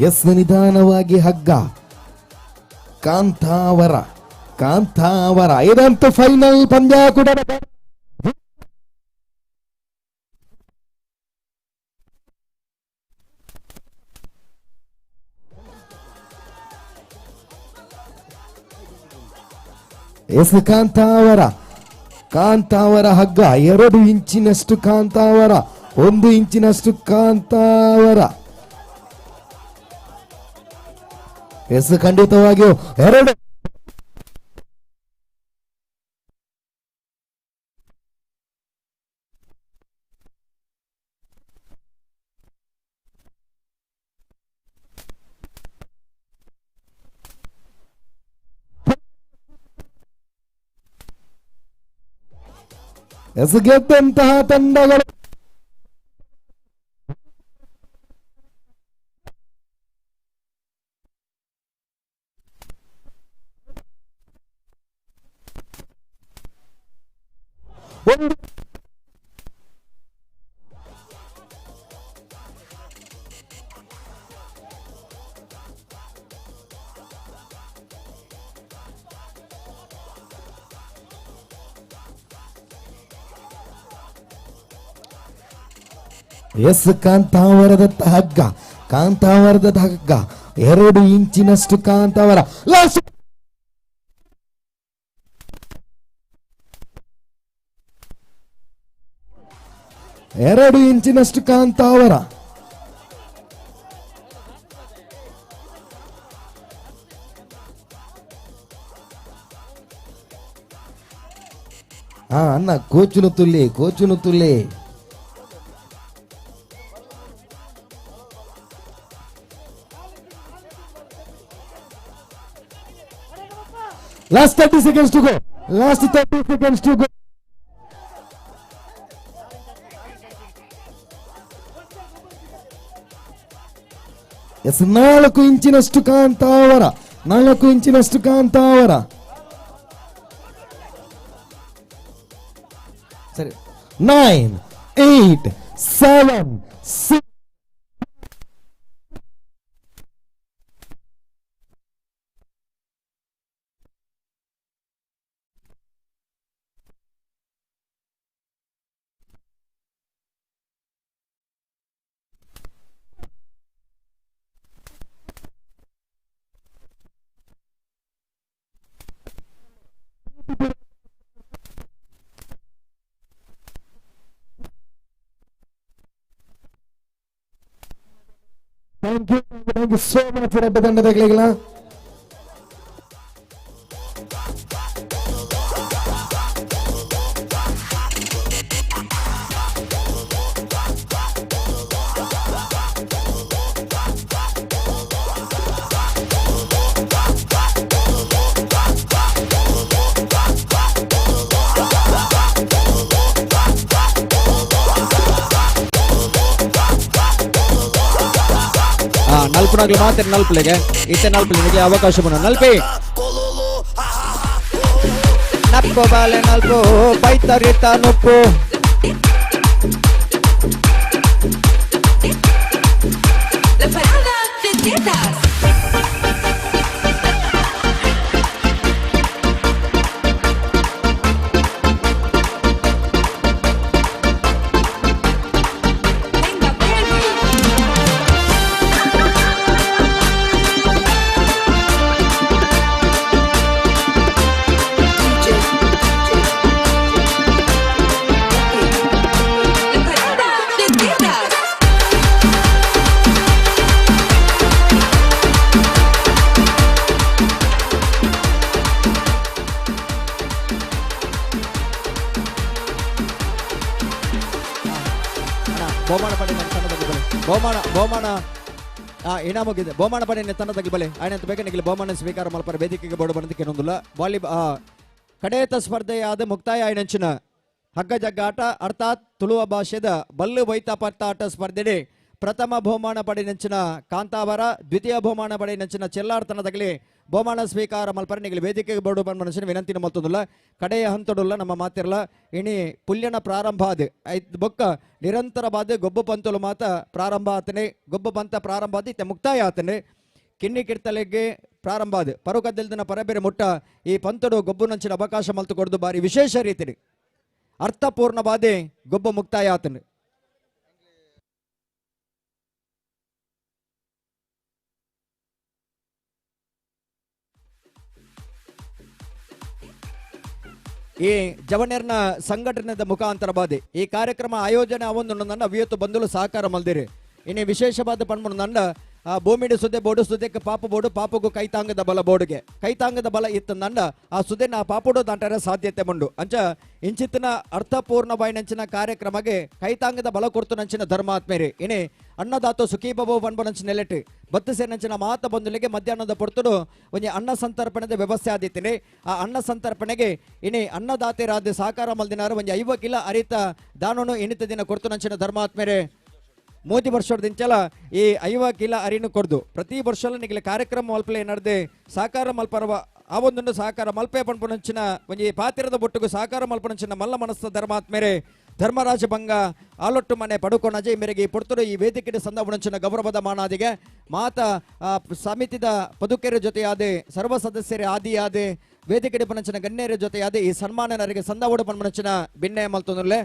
S ನಿಧಾನವಾಗಿ ಹಗ್ಗ. ಕಾಂತಾವರ ಇದಂತೂ final ಪಂದ್ಯಾಕೂಟದ S Kantavara ಹಗ್ಗ 2 ಇಂಚಿನಷ್ಟು Kantavara, 1 ಇಂಚಿನಷ್ಟು Kantavara. S ಖಂಡಿತವಾಗಿಯೂ 2 ಎಸಗೆದ್ದಂತಹ ತಂಡಗಳು ಎಸ್ ಕಾಂತಾವರದ ಹಗ್ಗ 2 ಇಂಚಿನಷ್ಟು ಕಾಂತಾವರ. ಲಾಸ್ಟ್ 2 ಇಂಚಿನಷ್ಟು ಕಾಂತಾವರ. ಅಣ್ಣ ಕೋಚುನು ತುಲ್ಲಿ Last 30 seconds to go. Last 30 seconds to go. Yes 4 ಇಂಚಿನಷ್ಟು ಕಾಂತಾವರ 4 ಇಂಚಿನಷ್ಟು ಕಾಂತಾವರ ಸರಿ 9 8 7 6 Thank you so much for the ತಂಡದಗಳಿಗೆಲ್ಲ ನಲ್ಪನಾಗ್ಲಿ ಮಾತ್ರ ನಲ್ಪಲಿಗೆ ಇತ್ತೆ ನಲ್ಪಲಿಗೆ ಅವಕಾಶ ಬಣ್ಣ ನಲ್ಪಿ ನಪ್ಪು ಬಾಲೆ ನಲ್ಪು ಬೈತರಿತ ನೊಪ್ಪು ಬಹುಮಾನ ಪಡೆ ತಂಡ ತೆಗಿಬಲೆ ಬಹುಮಾನ ಏನಾಮೋಗಿದೆ ಬಹುಮಾನ ಪಡೆ ತಂಡ ತೆಗಿಬಲೆ ಆಯ್ನಂತ ಬೇಕನಿಗೆ ಬಹುಮಾನ ಸ್ವೀಕಾರ ಮಲ್ಪರ ವೇದಿಕೆಗೆ ಬೋರ್ಡು ಬಂದಕ್ಕೆ ಏನೊಂದಿಲ್ಲ ಕಡೆಯತ ಸ್ಪರ್ಧೆಯಾದ ಮುಕ್ತಾಯ ಆಯ್ನಂಚಿನ ಹಗ್ಗ ಜಗ್ಗ ಆಟ ಅರ್ಥಾತ್ ತುಳುವ ಭಾಷೆದ ಬಲ್ಲು ವೈತಾಪರ್ತ ಆಟ ಸ್ಪರ್ಧೆಡೆ ಪ್ರಥಮ ಬಹುಮಾನ ಪಡೆಯಂಚಿನ ಕಾಂತಾವರ ದ್ವಿತೀಯ ಬಹುಮಾನ ಪಡೆಯಂಚಿನ ಚೆಲ್ಲಾಡ್ತನ ತಗಲಿ ಬಹುಮಾನ ಸ್ವೀಕಾರ ಮಲ್ಪರ ನಿಗಲಿ ವೇದಿಕೆಗೆ ಬೋರ್ಡು ಬಂದ ಮನುಷ್ಯನ ವಿನಂತಿನ ಮಲ್ತೊಂದಿಲ್ಲ ಕಡೆಯ ಹಂತಡುಲ್ಲ ನಮ್ಮ ಮಾತಿರಲ್ಲ ಇನಿ ಪುಲ್ಯನ ಪ್ರಾರಂಭ ಆದ ಐದು ಬೊಕ್ಕ ನಿರಂತರ ಬಾದ ಗೊಬ್ಬ ಪಂತಲು ಮಾತ ಪ್ರಾರಂಭ ಆತನೆ ಗೊಬ್ಬ ಪಂತ ಪ್ರಾರಂಭ ಆದ ಇತ್ತೆ ಮುಕ್ತಾಯ ಆತನೆ ಕಿನ್ನಿ ಕಿರ್ತಲೆಗೆ ಪ್ರಾರಂಭ ಆದ ಪರುಕದ್ದಲ್ದಿನ ಪರಬೇರೆ ಮುಟ್ಟ ಈ ಪಂತಡು ಗೊಬ್ಬು ನಂಚಿನ ಅವಕಾಶ ಮಲ್ತು ಕೊಡದು ಬಾರಿ ವಿಶೇಷ ರೀತಿ ಅರ್ಥಪೂರ್ಣ ಬಾದೆ ಗೊಬ್ಬ ಮುಕ್ತಾಯ ಆತನೆ ಈ ಜವನೇರ್ನ ಸಂಘಟನೆದ ಮುಖಾಂತರ ಬಾದೆ ಈ ಕಾರ್ಯಕ್ರಮ ಆಯೋಜನೆ ಅವೊಂದು ನನ್ನ ಅವಿಯತ್ತು ಬಂದಲು ಸಹಕಾರ ಮಲ್ದಿರಿ ಇನ್ನು ವಿಶೇಷವಾದ ಪಣ್ಮು ನಂಡ ಭೂಮಿಡಿ ಸುದ್ದೆ ಬೋಡು ಸುದ್ದಕ್ಕೆ ಪಾಪು ಬೋಡು ಪಾಪುಗೂ ಕೈತಾಂಗದ ಬಲ ಬೋಡುಗೆ ಕೈತಾಂಗದ ಬಲ ಇತ್ತು ನಂಡ ಆ ಸುದ್ದೆನ ಪಾಪುಡು ದಾಟರ ಸಾಧ್ಯತೆ ಮುಂಡು ಅಂಚ ಇಂಚಿತ್ತಿನ ಅರ್ಥಪೂರ್ಣ ಬಾಯಿನಂಚಿನ ಕಾರ್ಯಕ್ರಮಗೆ ಕೈತಾಂಗದ ಬಲ ಕೊಡ್ತು ನಂಚಿನ ಧರ್ಮಾತ್ಮೇರಿ ಇನಿ ಅನ್ನದಾತು ಸುಖೀಬಬು ಬನ್ಬು ನಂಚಿನ ನೆಲೆಟ್ಟು ಬತ್ತು ಸೇನಂಚಿನ ಮಾತ ಬಂದುಲಿಗೆ ಮಧ್ಯಾಹ್ನದ ಪೊರ್ತುಡು ಒಂಜಿ ಅನ್ನ ಸಂತರ್ಪಣದ ವ್ಯವಸ್ಥೆ ಆದಿತ್ತಿನಿ ಆ ಅನ್ನ ಸಂತರ್ಪಣೆಗೆ ಇನಿ ಅನ್ನದಾತೆ ರಾಜ್ಯ ಸಹಕಾರ ಮಲ್ದಿನಾರು ಒಂಜಿ 5 ಕಿಲೋ ಅರಿತ ದಾನನು ಇನಿತ ದಿನ ಕೊಡ್ತು ನಂಚಿನ ಧರ್ಮಾತ್ಮೇರೆ ಮೋದಿ ವರ್ಷದಿಂಚಲ ಈ 5 ಕಿಲೋ ಅರಿನು ಕೊಡ್ದು ಪ್ರತಿ ವರ್ಷ ನಿಗಲಿ ಕಾರ್ಯಕ್ರಮ ಮಲ್ಪಲೆ ನಡೆದೆ ಸಹಕಾರ ಮಲ್ಪರವ ಆ ಒಂದು ಸಹಕಾರ ಮಲ್ಪೆ ಪಣ್ಪುನಂಚಿನ ಒಂಜಿ ಪಾತಿರದ ಬೊಟ್ಟುಗು ಸಹಕಾರ ಮಲ್ಪನಂಚಿನ ಮಲ್ಲ ಮನಸ್ಸ ಧರ್ಮಾತ್ಮೇರೆ ಧರ್ಮರಾಜ ಭಂಗ ಆಲೊಟ್ಟು ಮನೆ ಪಡುಕೋಣಜೆ ಮೇರೆಗೆ ಪುರ್ತರು ಈ ವೇದಿಕೆ ಸಂದವಣಂಚಿನ ಗೌರವದ ಮಾನಾದಿಗೆ ಮಾತ ಸಮಿತಿದ ಪದುಕೆರ ಜೊತೆಯಾದೆ ಸರ್ವ ಸದಸ್ಯರೇ ಆದಿಯಾದೆ ವೇದಿಕೆ ಪನಂಚಿನ ಗಣ್ಯರ ಜೊತೆಯಾದೆ ಈ ಸನ್ಮಾನನರಿಗೆ ಸಂದವಡು ಪನ್ಮನಂಚಿನ ಭಿನ್ನಯ ಮಲ್ತೊಂದುಲ್ಲೆ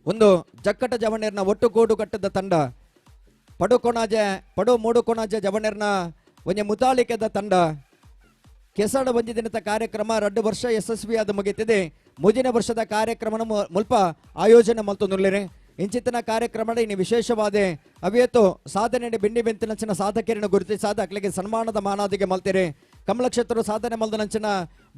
ಒಂದು ಜಕ್ಕಟ ಜವಣೇರ್ನ ಒಟ್ಟುಗೂಡು ಕಟ್ಟದ ತಂಡ ಪಡು ಮೂಡು ಕೊಣಾಜೆ ಜವಣೇರ್ನ ಒಂಜೆ ಮುತಾಳಿಕೆದ ತಂಡ ಕೆಸಡ ಒಂಜಿ ದಿನದ ಕಾರ್ಯಕ್ರಮ 2 ವರ್ಷ ಯಶಸ್ವಿಯಾದ ಮುಗಿತಿದೆ ಮುಂದಿನ ವರ್ಷದ ಕಾರ್ಯಕ್ರಮ ಮುಲ್ಪ ಆಯೋಜನೆ ಮಲ್ತೊಂದುಲ್ಲೆರೆ ಇಂಚಿತ್ತಿನ ಕಾರ್ಯಕ್ರಮ ಇನ್ನು ವಿಶೇಷವಾದ ಅವಿಯತ್ತು ಸಾಧನೆ ಬಿಂಡಿ ಬೆಂತಿನಂಚಿನ ಸಾಧಕರನ್ನು ಗುರುತಿಸಾದ ಅಕ್ಲಿಗೆ ಸನ್ಮಾನದ ಮಾನಾದಿಗೆ ಮಲ್ತಿರೆ ಕಮಲಕ್ಷೇತ್ರರು ಸಾಧನೆ ಮಲ್ದ ನಂಚಿನ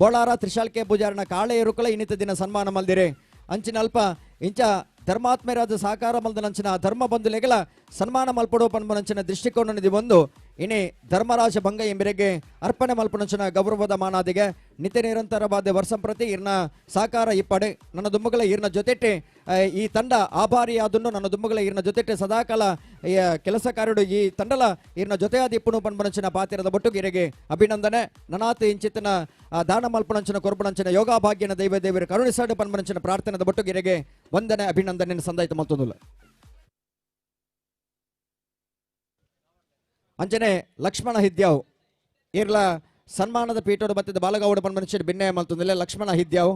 ಬೋಳಾರ ತ್ರಿಶಾಲ್ಕೆ ಪೂಜಾರನ ಕಾಳೆ ಇರುಕಲ ಇನ್ನಿತ ದಿನ ಸನ್ಮಾನ ಮಲ್ದಿರೆ ಅಂಚಿನ ಅಲ್ಪ ಇಂಚ ಧರ್ಮಾತ್ಮರಾದ ಸಹಕಾರ ಮಲ್ದನಂಚಿನ ಧರ್ಮ ಬಂಧುಲೆಗಳ ಸನ್ಮಾನ ಮಲ್ಪಡೋ ಪನ್ಮನಂಚಿನ ದೃಷ್ಟಿಕೋನನಿದೆ ಒಂದು ಇನಿ ಧರ್ಮರಾಜ ಭಂಗ ಎಂಬರಿಗೆ ಅರ್ಪಣೆ ಮಲ್ಪನಂಚಿನ ಗೌರವದ ಮಾನಾದಿಗೆ ನಿತ್ಯ ನಿರಂತರವಾದ ವರ್ಷ ಪ್ರತಿ ಇರ್ನ ಸಹಕಾರ ಇಪ್ಪಡೆ ನನ್ನ ದುಮ್ಮಗಳ ಇರ್ನ ಜೊತೆಟ್ಟೆ ಈ ತಂಡ ಆಭಾರಿಯಾದನ್ನು ನನ್ನ ದುಮ್ಮಗಳ ಇರ್ನ ಜೊತೆಟ್ಟೆ ಸದಾಕಾಲ ಕೆಲಸ ಕಾರ್ಯಡು ಈ ತಂಡಲ ಇರ್ನ ಜೊತೆಯಾದ ಇಪ್ಪುನು ಪನ್ಮನಂಚಿನ ಪಾತಿರದ ಬೊಟ್ಟುಗಿರಿಗೆ ಅಭಿನಂದನೆ ನನಾತ್ ಇಂಚಿತ್ತಿನ ದಾನ ಮಲ್ಪನಂಚಿನ ಕೊರ್ಪಣಂಚಿನ ಯೋಗ ಭಾಗ್ಯನ ದೈವ ದೇವರ ಕರುಣಿಸಾಡು ಪನ್ಮನಂಚಿನ ಪ್ರಾರ್ಥನೆದ ಬೊಟ್ಟುಗಿರಿಗೆ ವಂದನೆ ಅಭಿನಂದನೆ ಸಂದಾಯಿತ ಮಲ್ತೊಂದುಲ್ಲ ಅಂಚನೆ ಲಕ್ಷ್ಮಣ ಹಿದ್ಯಾವ್ ಇರ್ಲ ಸನ್ಮಾನದ ಪೀಠೋಡು ಬತ್ತಿದ ಬಾಲಗೌಡ ಪನ್ಮನುಷ್ಯರು ಭಿನ್ನ ಮಲ್ತೊಂದಿಲ್ಲ ಲಕ್ಷ್ಮಣ ಹಿದ್ಯಾವ್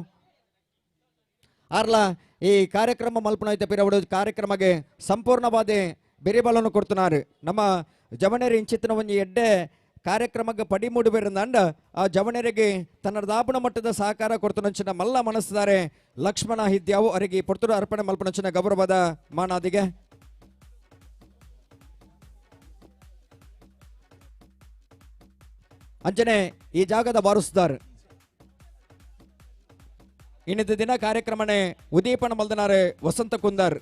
ಆರ್ಲ ಈ ಕಾರ್ಯಕ್ರಮ ಮಲ್ಪನೈತ ಪಿರವಡು ಕಾರ್ಯಕ್ರಮಕ್ಕೆ ಸಂಪೂರ್ಣವಾದ ಬೆರಿಬಲನ್ನು ಕೊಡ್ತುನಾರು ನಮ್ಮ ಜವನೇರಿ ಇಂಚಿತ್ತಿನ ಒಂದು ಎಡ್ಡೆ ಕಾರ್ಯಕ್ರಮಕ್ಕೆ ಪಡಿ ಮೂಡಿಬೆರಂದಂಡ ಆ ಜವನೇರಿಗೆ ತನ್ನ ದಾಪಣ ಮಟ್ಟದ ಸಹಕಾರ ಕೊಡ್ತನಂಚಿನ ಮಲ್ಲ ಮನಸ್ಸಿದ್ದಾರೆ ಲಕ್ಷ್ಮಣ ಹಿದ್ಯಾವು ಅವರಿಗೆ ಪೊರ್ತುಡು ಅರ್ಪಣೆ ಮಲ್ಪನಂಚಿನ ಗೌರವದ ಮಾನಾದಿಗೆ ಅಂಚನೆ ಈ ಜಾಗದ ವಾರಸುದಾರ್ ಇನ್ನಿದ್ದ ದಿನ ಕಾರ್ಯಕ್ರಮನೆ ಉದೀಪನ ಮಲ್ದನಾರೆ ವಸಂತ ಕುಂದಾರ್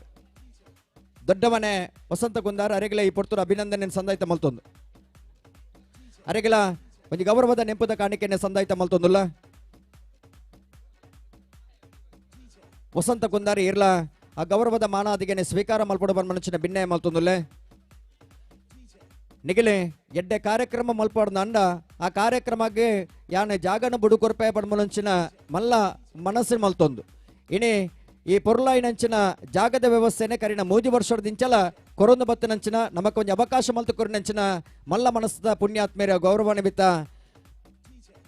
ದೊಡ್ಡವನೇ ವಸಂತ ಕುಂದಾರ್ ಅರೆಗಿಲ ಈ ಪೊರ್ತುರ ಅಭಿನಂದನೆ ಸಂದಾಯಿತ ಮಲ್ತೊಂದು ಅರೆಗಿಲ ಒಂದು ಗೌರವದ ನೆಂಪದ ಕಾಣಿಕೆನೆ ಸಂದಾಯಿತ ಮಲ್ತೊಂದುಲ್ಲ ವಸಂತ ಕುಂದಾರ್ ಇರ್ಲ ಆ ಗೌರವದ ಮಾನಾದಿಗೆನೆ ಸ್ವೀಕಾರ ಮಲ್ಪಡ ಮನುಷ್ಯನ ಭಿನ್ನ ಮಲ್ತೊಂದುಲ್ಲೆ ನಿಗಲೆ ಎಡ್ಡೆ ಕಾರ್ಯಕ್ರಮ ಮಲ್ಪಡ್ದ ಅಂಡ ಆ ಕಾರ್ಯಕ್ರಮಕ್ಕೆ ಯಾನೆ ಜಾಗನ ಬುಡುಕೊರ್ಪೆ ಪಡ್ಮಲಂಚಿನ ಮಲ್ಲ ಮನಸ್ಸಿನ ಮಲ್ತೊಂದು ಇನಿ ಈ ಪೊರ್ಲಾಯಿನಂಚಿನ ಜಾಗದ ವ್ಯವಸ್ಥೆನೆ ಕರಿನ 3 ವರ್ಷದ ದಿಂಚಲ ಕೊರೊಂದು ಬತ್ತನಂಚಿನ ನಮಕೊಂದು ಅವಕಾಶ ಮಲ್ತು ಕೊರಿನಂಚಿನ ಮಲ್ಲ ಮನಸ್ಸದ ಪುಣ್ಯಾತ್ಮೇರ ಗೌರವ ನಿಮಿತ್ತ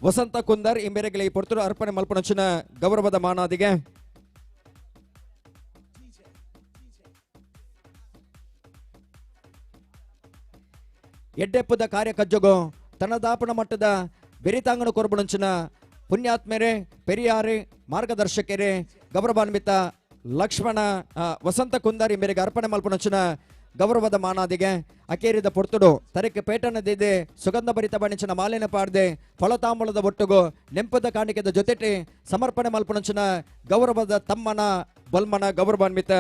ವಸಂತ ಕುಂದರ್ ಈ ಮೇರೆಗೆ ಈ ಪೊರ್ತುರು ಅರ್ಪಣೆ ಮಲ್ಪನಂಚಿನ ಗೌರವದ ಮಾನಾದಿಗೆ ಎಡ್ಡೆಪ್ಪದ ಕಾರ್ಯ ಕಜ್ಜಗೋ ತನ್ನದಾಪಣ ಮಟ್ಟದ ಬೆರಿತಾಂಗಣ ಕೊರಬುಣಂಚಿನ ಪುಣ್ಯಾತ್ಮೆರೆ ಪೆರಿಯಾರೆ ಮಾರ್ಗದರ್ಶಕರೇ ಗೌರವಾನ್ವಿತ ಲಕ್ಷ್ಮಣ ವಸಂತ ಕುಂದಾರಿ ಮೇರೆಗೆ ಅರ್ಪಣೆ ಮಲ್ಪನಂಚಿನ ಗೌರವದ ಮಾನಾದಿಗೆ ಅಕೇರಿದ ಪೊರ್ತುಡು ತರಕ್ಕೆ ಪೇಟನದಿದೆ ಸುಗಂಧ ಭರಿತ ಬಣಿಚಿನ ಮಾಲಿನ ಪಾಡ್ದೆ ಫಲತಾಂಬೂಲದ ಒಟ್ಟುಗು ನೆಂಪದ ಕಾಣಿಕೆದ ಜೊತೆಟೆ ಸಮರ್ಪಣೆ ಮಲ್ಪನಂಚಿನ ಗೌರವದ ತಮ್ಮನ ಬಲ್ಮನ ಗೌರವಾನ್ವಿತ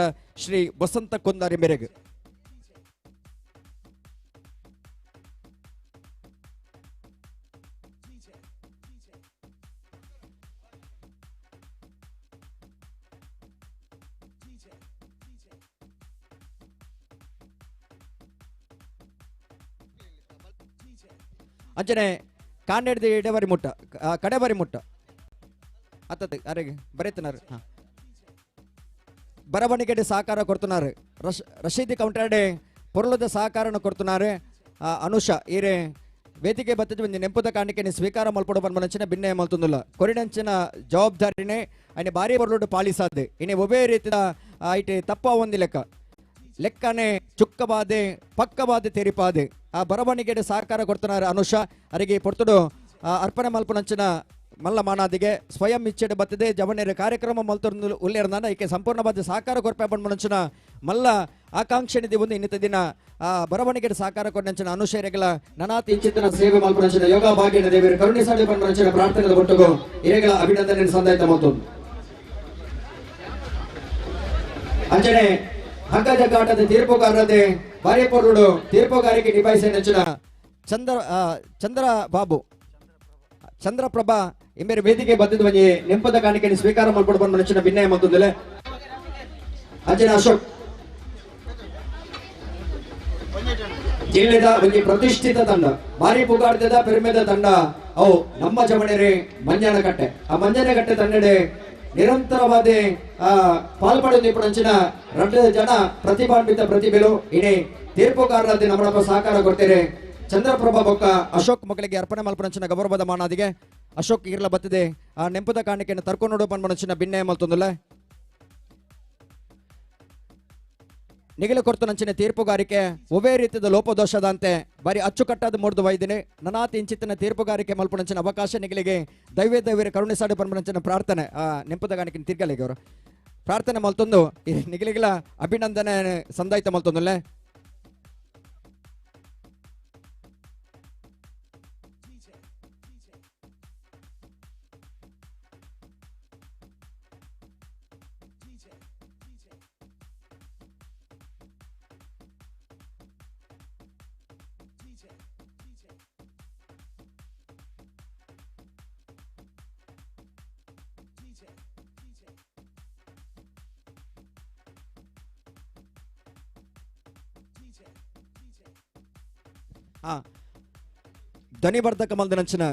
ಶ್ರೀ ವಸಂತ ಕುಂದಾರಿ ಮೇರೆಗೆ ಅಂಚನೆ ಕಾಂಡೆಡ್ದು ಎಡೆವರಿ ಮುಟ್ಟ ಕಡೆವರಿ ಮುಟ್ಟ ಅತ್ತದ ಅರೆಗೆ ಬರೀತನಾರು ಬರವಣಿಗೆಡೆ ಸಹಕಾರ ಕೊಡ್ತುನಾರು ರಶೀದಿ ಕೌಂಟರ್ಡೆ ಪೊರ್ಲದ ಸಹಕಾರನ ಕೊಡ್ತುನಾರು ಅನುಷ ಈರೆ ವೇದಿಕೆ ಬತ್ತದ ಒಂದು ನೆಂಪದ ಕಾಣಿಕೆನೆ ಸ್ವೀಕಾರ ಮಲ್ಪಡು ಬಂದ್ಮನಂಚಿನ ಭಿನ್ನ ಮಲ್ತೊಂದುಲ್ಲ ಕೊರಿನಂಚಿನ ಜವಾಬ್ದಾರಿನೇ ಅಯ್ನೆ ಬಾರಿ ಬರ್ಲೋಡು ಪಾಲಿಸಾದೆ ಇನ್ನೇ ಒಬ್ಬೇ ರೀತಿಯ ಐಟೆ ತಪ್ಪ ಒಂದು ಲೆಕ್ಕನೆ ಚುಕ್ಕಬಾದೆ ಪಕ್ಕಬಾದೆ ತೆರಿಪಾದೆ ಆ ಬರವಣಿಗೆಡೆ ಸಹಕಾರ ಕೊಡ್ತನಾರ ಅನುಷ ಅವರಿಗೆ ಪೊರ್ತುಡು ಅರ್ಪಣೆ ಮಲ್ಪನಂಚಿನ ಮಲ್ಲ ಮಾನಾದಿಗೆ ಸ್ವಯಂ ಇಚ್ಛೆಡೆ ಬತ್ತದೆ ಜವನೇರ ಕಾರ್ಯಕ್ರಮ ಮಲ್ತೊಂದು ಉಲ್ಲೇರ್ನಾನ ಈಕೆ ಸಂಪೂರ್ಣವಾದ ಸಹಕಾರ ಕೊರ್ಪೆ ಬಂದ್ಮನಂಚಿನ ಮಲ್ಲ ಆಕಾಂಕ್ಷೆನಿದೆ ಒಂದು ಇನ್ನಿತ ದಿನ ಆ ಬರವಣಿಗೆಡೆ ಸಹಕಾರ ಕೊಟ್ಟಂಚಿನ ಅನುಷೇರೆಗಳ ನನಾತಿ ಇಂಚಿತನ ಸೇವೆ ಮಲ್ಪನಂಚಿನ ಯೋಗ ಭಾಗ್ಯನ ದೇವರ ಕರುಣಿಸಾಡಿ ಬಂದ್ಮನಂಚಿನ ಪ್ರಾರ್ಥನೆದ ಒಟ್ಟುಗು ಇರೆಗಳ ಅಭಿನಂದನೆ ಸಂದಾಯಿತ ಮತ್ತೊಂದು ಅಂಚನೆ ಹಗ್ಗ ಜಗ್ಗಾಟದ ತೀರ್ಪುಗಾರದೆ ಬಾರಿಪೊರುಡು ತೀರ್ಪುಗಾರಿಕೆ ನಿಭಾಯಿಸಿ ನೆಚ್ಚಿನ ಚಂದ್ರಪ್ರಭಾ ಎಂಬೆರೆ ವೇದಿಕೆ ಬದ್ಧದ ಬಂದಿ ನೆಂಪದ ಕಾಣಿಕೆಯನ್ನು ಸ್ವೀಕಾರ ಮಾಡ್ಕೊಂಡು ಬಂದ ನೆಚ್ಚಿನ ಭಿನ್ನ ಮತ್ತೊಂದಿಲ್ಲ ಅಂಚನೆ ಅಶೋಕ್ ಜಿಲ್ಲೆದ ಒಂದು ಪ್ರತಿಷ್ಠಿತ ತಂಡ ಬಾರಿ ಪುಗಾಡ್ತದ ಪೆರ್ಮೆದ ತಂಡ ಅವು ನಮ್ಮ ಜಮಣೆರೆ ಮಂಜನಕಟ್ಟೆ ಆ ಮಂಜನಕಟ್ಟೆ ತಂಡಡೆ ನಿರಂತರವಾದ ಪಾಲ್ಪಡೋದು ಇಪ್ಪಂಚಿನ 2 ಜನ ಪ್ರತಿಭಾನ್ವಿತ ಪ್ರತಿಭೆಲು ಇಡೀ ತೀರ್ಪುಗಾರರಾದ ನಮ್ಮಪ್ಪ ಸಹಕಾರ ಕೊಡ್ತೇನೆ ಚಂದ್ರಪ್ರಭಾ ಬೊಕ್ಕ ಅಶೋಕ್ ಮಕ್ಕಳಿಗೆ ಅರ್ಪಣೆ ಮಲ್ಪನಂಚಿನ ಗೌರವದ ಮಾನಾದಿಗೆ ಅಶೋಕ್ ಇರ್ಲ ಬತ್ತದೆ ಆ ನೆಂಪದ ಕಾಣಿಕೆಯನ್ನು ತರ್ಕೊಂಡು ಪನ್ಮನಂಚಿನ ಭಿನ್ನ ಮಲ್ತೊಂದುಲ್ಲ ನಿಗಲು ಕೊರ್ತನಂಚಿನ ತೀರ್ಪುಗಾರಿಕೆ ಒಬ್ಬೇ ರೀತಿಯ ಲೋಪದೋಷದಂತೆ ಬಾರಿ ಅಚ್ಚುಕಟ್ಟಾದ ಮೂಡ್ದು ವೈದಿನಿ ನನಾತಿ ಇಂಚಿತ್ತಿನ ತೀರ್ಪುಗಾರಿಕೆ ಮಲ್ಪನಂಚಿನ ಅವಕಾಶ ನಿಗಲಿಗೆ ದೈವರ ಕರುಣಿಸಾಡು ಪನ್ಮನಂಚಿನ ಪ್ರಾರ್ಥನೆ ಆ ನೆಂಪದ ಕಾಣಿಕೆ ತಿರ್ಗಲಿಗೆ ಅವರು ಪ್ರಾರ್ಥನೆ ಮಲ್ತೊಂದು ನಿಗಲಿಗಳ ಅಭಿನಂದನೆ ಸಂದಾಯಿತ ಮಲ್ತೊಂದುಲ್ಲೆ ಧ್ವನಿವರ್ಧಕ ಮಲ್ದನಂಚಿನ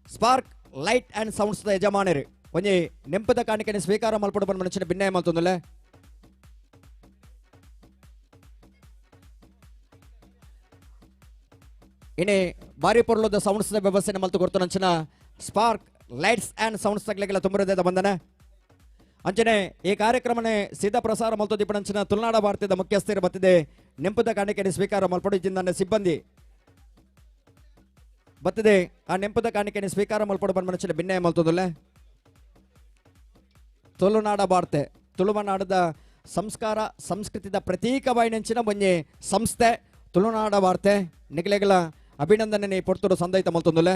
ಸ್ಪಾರ್ಕ್ ಲೈಟ್ ಅಂಡ್ ಸೌಂಡ್ಸ್ ದ ಯಜಮಾನರು ಒಂಜಿ ನೆಂಪದ ಕಾಣಿಕೆನೆ ಸ್ವೀಕಾರ ಮಲ್ಪಡು ಬಂದ ಮನುಷ್ಯನ ಭಿನ್ನಯ ಮಲ್ತೊಂದುಲ್ಲ ಇನಿ ಬಾರಿ ಪೊರ್ಲದ ಸೌಂಡ್ಸ್ ದ ವ್ಯವಸ್ಥೆ ಮಲ್ತು ಕೊಡ್ತು ನಂಚಿನ ಸ್ಪಾರ್ಕ್ ಲೈಟ್ಸ್ ಅಂಡ್ ಸೌಂಡ್ಸ್ ತಗ್ಲೆಗೆಲ್ಲ ತುಂಬರದೇ ಬಂದನೆ ಅಂಚನೆ ಈ ಕಾರ್ಯಕ್ರಮನೆ ಸೀದಾ ಪ್ರಸಾರ ಮಲ್ತು ದಿಪ್ಪನಂಚಿನ ತುಳುನಾಡ ಭಾರತದ ಮುಖ್ಯಸ್ಥರು ಬತ್ತಿದೆ ನೆಂಪದ ಕಾಣಿಕೆನೆ ಸ್ವೀಕಾರ ಮಲ್ಪಡು ಇದ್ದಿಂದ ಸಿಬ್ಬಂದಿ ಬತ್ತದೆ ಆ ನೆಂಪದ ಕಾಣಿಕೆನೆ ಸ್ವೀಕಾರ ಮಲ್ಪಡು ಬಂದ ಮನುಷ್ಯನ ಭಿನ್ನಯ ಮಲ್ತೊಂದುಲ್ಲ ತುಳುನಾಡ ಭಾರತೆ ತುಳುವನಾಡದ ಸಂಸ್ಕಾರ ಸಂಸ್ಕೃತಿದ ಪ್ರತೀಕವಾಗಿ ನೆಂಚಿನ ಒಂಜಿ ಸಂಸ್ಥೆ ತುಳುನಾಡ ವಾರ್ತೆ ನಿಗಲೆಗಳ ಅಭಿನಂದನೆ ಪೊರ್ತುಡು ಸಂದೈತ ಮಲ್ತೊಂದುಲ್ಲ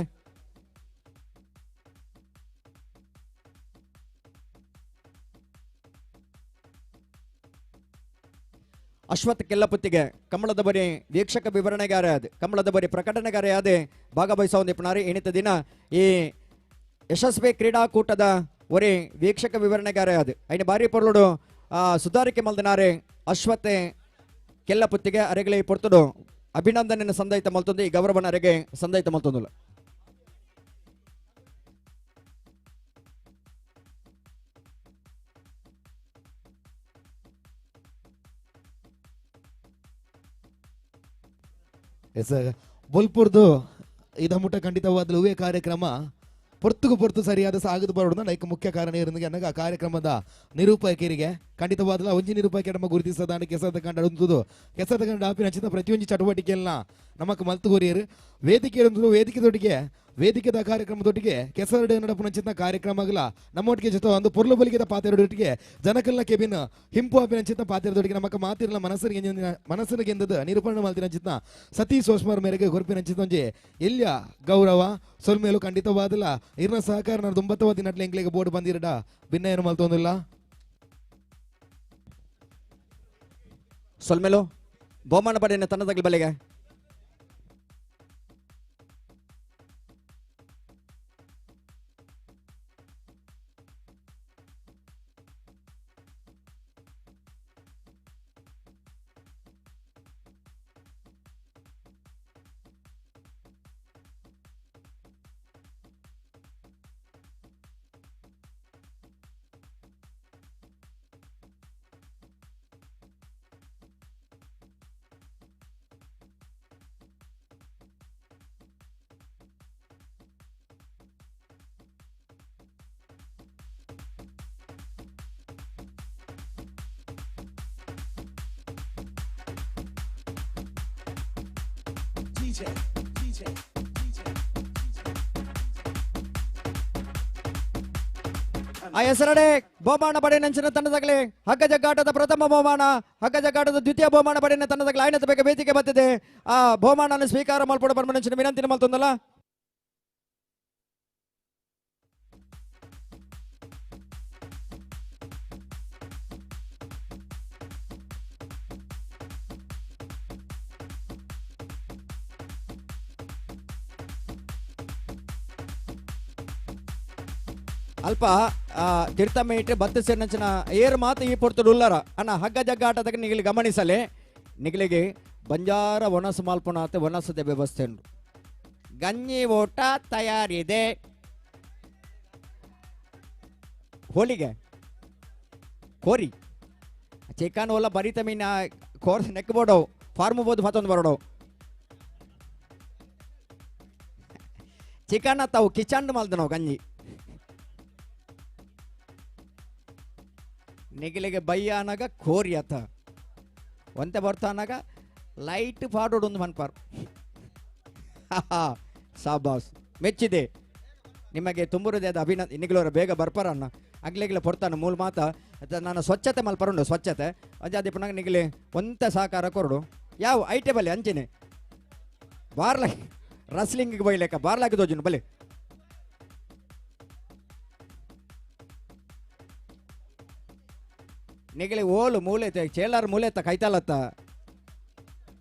ಅಶ್ವಥ್ ಕೆಲ್ಲಪುತ್ತಿಗೆ ಕಮಲದ ಬರಿ ವೀಕ್ಷಕ ವಿವರಣೆಗಾರ ಆದ ಕಮಲದ ಬರಿ ಪ್ರಕಟಣೆಗಾರ ಆದ ಭಾಗವಹಿಸೋದಿಪ್ಪನಾರಿ ಎಣಿತ ದಿನ ಈ ಯಶಸ್ವಿ ಕ್ರೀಡಾಕೂಟದ ಒರೆ ವೀಕ್ಷಕ ವಿವರಣೆಗಾರ ಆದ ಐನ ಬಾರಿ ಪೊರ್ಲುಡು ಸುಧಾರಿಕೆ ಮಲ್ದನಾರೆ ಅಶ್ವಥ್ ಕೆಲ್ಲಪುತ್ತಿಗೆ ಅರೆಗಲೆ ಪೊರ್ತುಡು ಅಭಿನಂದನೆ ಸಂದೈತ ಮಲ್ತೊಂದು ಈ ಗೌರವನ ಅರೆಗೆ ಸಂದೈತ ಮಲ್ತೊಂದುಲ್ಲ ಎಸ್ ಬೊಲ್ಪುರ್ದು ಇದ ಮುಟ್ಟ ಖಂಡಿತವಾದ ಹೂವೆ ಕಾರ್ಯಕ್ರಮ ಪೊರ್ತು ಸರಿಯಾದ ಸಾಗದು ಬರೋದು ನೈಕ ಮುಖ್ಯ ಕಾರಣ ಇರೋದು ಅನ್ನಗ ಆ ಕಾರ್ಯಕ್ರಮದ ನಿರೂಪಕರಿಗೆ ಖಂಡಿತವಾದ ಒಂಜಿ ನಿರೂಪಕ ನಮ್ಮ ಗುರುತಿಸದ ಕೆಸದ ಕಂಡ ಉಂಟುದು ಕೆಸದ ಕಂಡ ಆಪಿನ ಹಚ್ಚಿದ ಪ್ರತಿಯೊಂದು ಚಟುವಟಿಕೆಯಲ್ಲ ನಮಕ್ ಮಲ್ತು ಕೋರಿಯರು ವೇದಿಕೆದ ಕಾರ್ಯಕ್ರಮದೊಟ್ಟಿಗೆ ಕೆಸರಡೆ ನಡಪುನಂಚಿನ ಕಾರ್ಯಕ್ರಮಗಳ ನಮ್ಮೊಟ್ಟಿಗೆ ಜೊತೆ ಒಂದು ಪೊರ್ಲು ಬಲಿಗೆದ ಪಾತ್ರೆಯೊಟ್ಟಿಗೆ ಜನಕಲ್ನ ಕೆಬಿನ್ ಹಿಂಪು ಆಪಿನ ಚಿತ್ತ ಪಾತ್ರೆದೊಟ್ಟಿಗೆ ನಮಕ್ ಮಾತಿರಲ್ಲ ಮನಸ್ಸಿಗೆ ಎಂದದ ನಿರೂಪಣೆ ಮಾಡ್ತಿನ ಚಿತ್ತ ಸತೀಶ್ ಸೋಸ್ಮಾರ್ ಮೇರೆಗೆ ಗೊರಪಿನ ಚಿತ್ತೊಂಜಿ ಎಲ್ಯ ಗೌರವ ಸೊಲ್ಮೇಲು ಖಂಡಿತವಾದಲ್ಲ ಇರ್ನ ಸಹಕಾರ ನಾನು 90 ದಿನಟ್ಲೆ ಎಂಕ್ಲೆಗೆ ಬೋರ್ಡ್ ಬಂದಿರಡ ಭಿನ್ನ ಏನು ಮಲ್ತೊಂದಿಲ್ಲ ಸೊಲ್ಮೇಲು ಬಹುಮಾನ ಪಡೆಯ ತನ್ನದಾಗಲಿ ಬಲೆಗೆ ಆ ಹೆಸರಡೆ ಬಹುಮಾನ ಪಡೆಯ ನಂಚಿನ ತಂಡದಾಗಲಿ ಹಗ್ಗ ಜಗ್ಗಾಟದ ಪ್ರಥಮ ಬಹುಮಾನ ಹಗ್ಗ ಜಗ್ಗಾಟದ ದ್ವಿತೀಯ ಬಹುಮಾನ ಪಡೆಯ ತಂಡದಾಗಲಿ ಆಯ್ನದ ಬಗ್ಗೆ ವೇದಿಕೆ ಬರ್ತದೆ ಆ ಬಹುಮಾನ ಸ್ವೀಕಾರ ಮಲ್ಪಡ ಬರ್ಮ ನಂಚಿನ ವಿನಂತಿನ ಮಲ್ತೊಂದಲ್ಲ ಅಲ್ಪ ತಿರ್ತ ಇಟ್ಟರೆ ಬತ್ತ ಸೇರ್ನಂಚಿನ ಏರ್ ಮಾತು ಈ ಪೊರ್ತುಡು ಉಲ್ಲರ ಅಣ್ಣ ಹಗ್ಗ ಜಗ್ಗಾಟದಾಗ ನಿಗಲಿ ಗಮನಿಸಲೆ ನಿಗಲಿಗೆ ಬಂಜಾರ ಒಣಸು ಮಾಲ್ಪುನಾತ ಒಣಸದ ವ್ಯವಸ್ಥೆ ಉಂಟು ಗಂಜಿ ಓಟ ತಯಾರಿದೆ ಹೋಳಿಗೆ ಕೋರಿ ಚಿಕನ್ ಓಲ ಬರಿತ ಮೀನ ಕೋರ್ಸ್ ನೆಕ್ಬೋಡವು ಫಾರ್ಮ್ ಬೋದು ಮತ್ತೊಂದು ಬರೋಡವು ಚಿಕನ್ ತಾವು ಕಿಚನ್ ಮಲ್ದ ನಾವು ಗಂಜಿ ನಿಗಲಿಗೆ ಬಯ್ಯ ಅನಾಗ ಕೋರಿ ಅತ ಒಂತೆ ಬರ್ತಾನಾಗ ಲೈಟ್ ಪಾಡೋಡು ಒಂದು ಮನ್ಪಾರ್ ಸಾಬಾಸ್ ಮೆಚ್ಚಿದೆ ನಿಮಗೆ ತುಂಬುರದೇ ಅದು ನಿಗಲವರ ಬೇಗ ಬರ್ಪಾರಣ್ಣ ಆಗ್ಲೆಗ್ಲೆ ಪೊರ್ತಾನ ಮೂಲ ಮಾತ ನಾನು ಸ್ವಚ್ಛತೆ ಮಲ್ಪರುಂಡು ಸ್ವಚ್ಛತೆ ಅಜಾದಿಪ್ಪನಾಗ ನಿಗಲಿ ಒಂತ ಸಹಕಾರ ಕೊರಡು ಯಾವ ಐಟೆ ಬಲೆ ಅಂಚೆನೆ ಬಾರ್ಲ ರಸ್ಲಿಂಗಿಗೆ ಬೈಲೆಕ್ಕ ಬಾರ್ಲಾಗಿ ದೋಜುನು ಬಲೆ ನಿಗಲಿ ಓಲು ಮೂಲೆ ಚೇಲಾರ ಮೂಲೆ ಕೈತಾಲತ್ತ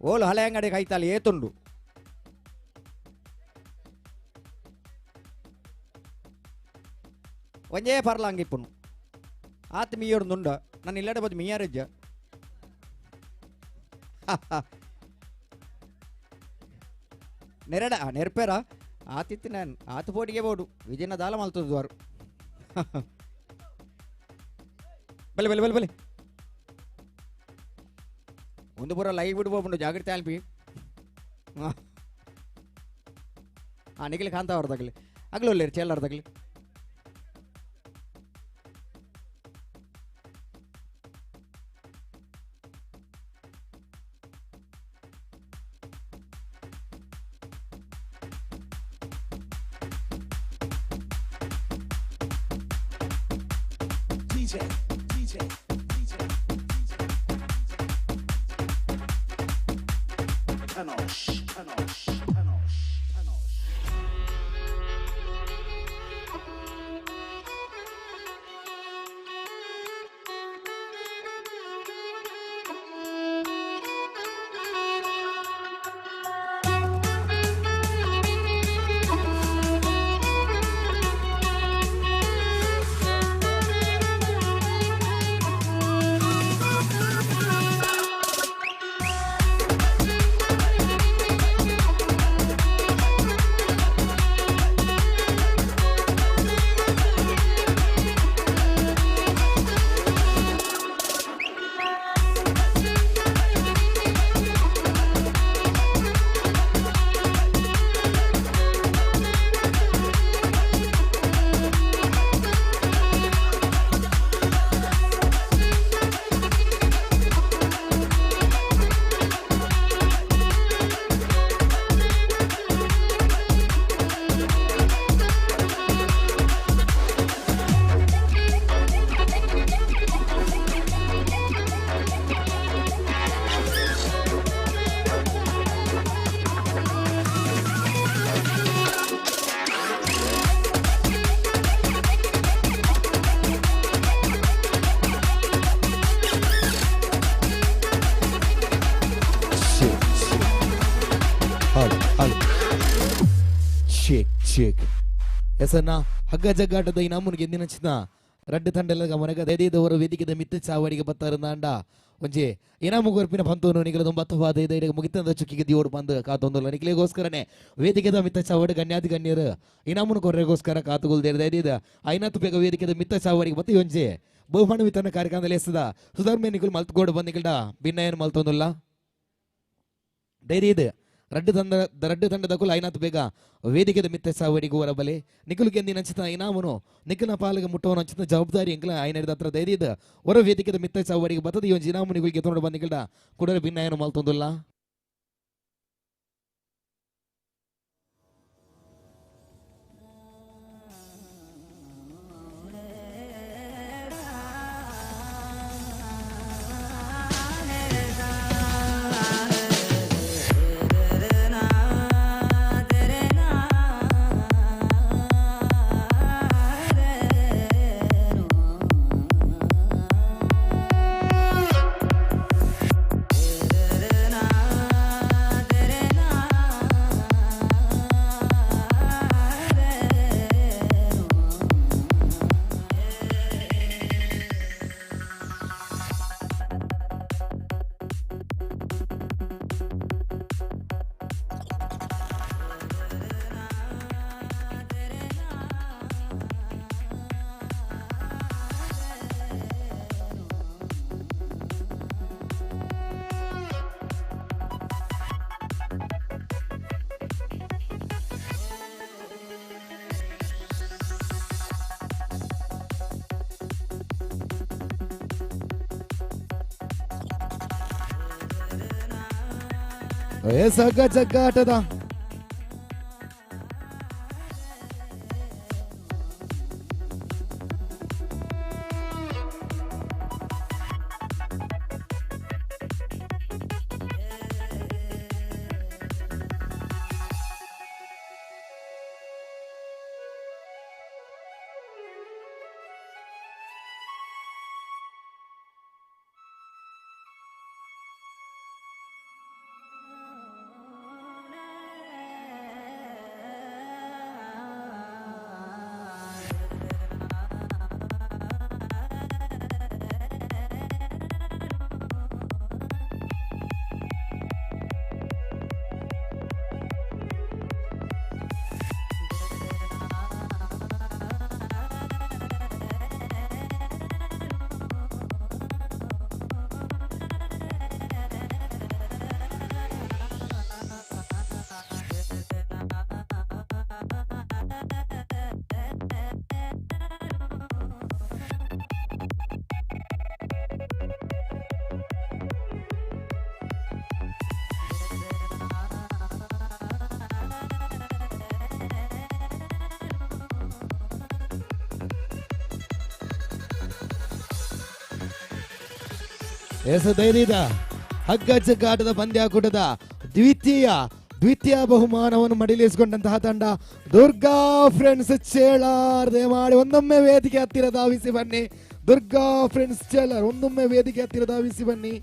ಓಲು ಹಳೆ ಅಂಗಡಿ ಕೈತಾಲ ಏತುಂಡು ಒಂಜೇ ಪರ್ಲಾಂಗಿಪ್ಪುನು ಆತ ಮೀಯೋಡು ನುಂಡ ನಾನು ಇಲ್ಲಡೆ ಬದು ಮೀಯಾರಜ್ಜ ನೆರಡ ನೆರ್ಪೇರ ಆತಿತ್ತು ನಾನು ಆತು ಪೋಟಿಗೆ ಬೋಡು ವಿಜಯನ ದಾಲ ಮಲ್ತದ್ದು ವಾರು ಬಲೆ ಬಲೆ ಬಲೆ ಬಲೆ ಒಂದು ಪೂರ ಲೈವ್ ಬಿಡು ಹೋಗ್ಬಿಟ್ಟು ಜಾಗ್ರತೆ ಅಲ್ಪಿ ನಿಖಿಲ್ ಕಾಂತ ಅವ್ರ ತಗಲಿ ಆಗ್ಲೂ ಒಳ್ಳೆ ಚೇಲಾರ ತಗಲಿ ಶೇಕ್ ಎಸನ್ನ ಹಗ್ಗ ಜಗ್ಗಾಟದ ಈ ನಮ್ಮನಿಗೆ ಎಂದಿನ ರಡ್ಡು ತಂಡಲ ಗಮನಗ ದೈದವರು ವೇದಿಕೆದ ಮಿತ್ತ ಚಾವಡಿಗೆ ಬತ್ತಾರಂದಾಂಡ ಒಂಜಿ ಇನಾಮು ಗೊರ್ಪಿನ ಪಂತೋನು ನಿಖಲ ತೊಂಬತ್ತವಾದ ಇದೈಗೆ ಮುಗಿತಂದ ಚುಕ್ಕಿಗೆ ದಿಯೋಡು ಬಂದು ಕಾತೊಂದಲ್ಲ ನಿಖಲೆಗೋಸ್ಕರನೇ ವೇದಿಕೆದ ಮಿತ್ತ ಚಾವಡಿ ಗಣ್ಯಾತಿ ಗಣ್ಯರು ಇನಾಮುನು ಕೊರ್ರೆಗೋಸ್ಕರ ಕಾತುಗುಲ್ದೇರು ದೈದ ಐನತ್ತು ಬೇಗ ವೇದಿಕೆದ ಮಿತ್ತ ಚಾವಡಿಗೆ ಬತ್ತಿ ಒಂಜಿ ಬಹುಮಾನ ವಿತರಣಾ ಕಾರ್ಯಕ್ರಮದಲ್ಲಿ ಎಸ್ತದ ಸುಧರ್ಮೆ ನಿಖಲ್ ಮಲ್ತ್ಗೋಡು ಬಂದು ನಿಖಲ್ಡ ಭಿನ್ನ ಏನು ಮಲ್ತೊಂದಲ್ಲ ಧೈರ್ಯ ಇದೆ ರಡ್ಡು ತಂಡದ ಕುಲ ಐನಾತ್ ಬೇಗ ವೇದಿಕೆದ ಮಿತ್ತ ಸಾವಡಿಗೂ ಹೊರಬಲೆ ನಿಖಲ್ಗೆ ನಂಚಿತ ಇನಾಮನು ನಿಖಲ್ನ ಪಾಲಿಗೆ ಮುಟ್ಟವನು ಅಂಚಿತ ಜವಾಬ್ದಾರಿ ಎಂಕಲ ಐನದ ಹತ್ರ ಧೈರ್ಯದ ಹೊರ ವೇದಿಕೆದ ಮಿತ್ತ ಸಾವಡಿಗೆ ಬತ್ತದ ಒಂದು ಇನಾಮು ನಿಖಲ್ಗೆ ತೊಗೊಂಡು ಬಂದು ನಿಖಲ್ಡ ಕುಡರೆ ಭಿನ್ನ ಏನು ಮಲ್ತೊಂದಲ್ಲ ಸಗ್ಗ ಜಗ್ಗಾಟದ ಧೈರ್ಯದ ಹಗ್ಗಜಗ್ಗಾಟದ ಪಂದ್ಯಾಕೂಟದ ದ್ವಿತೀಯ ಬಹುಮಾನವನ್ನು ಮಡಿಲಿಸಿಕೊಂಡಂತಹ ತಂಡ ದುರ್ಗಾ ಫ್ರೆಂಡ್ಸ್ ಚೇಳಾರ್. ದಯಮಾಡಿ ಒಂದೊಮ್ಮೆ ವೇದಿಕೆ ಹತ್ತಿರ ಧಾವಿಸಿ ಬನ್ನಿ. ದುರ್ಗಾ ಫ್ರೆಂಡ್ಸ್ ಚೇಳಾರ್ ಒಂದೊಮ್ಮೆ ವೇದಿಕೆ ಹತ್ತಿರ ಧಾವಿಸಿ ಬನ್ನಿ.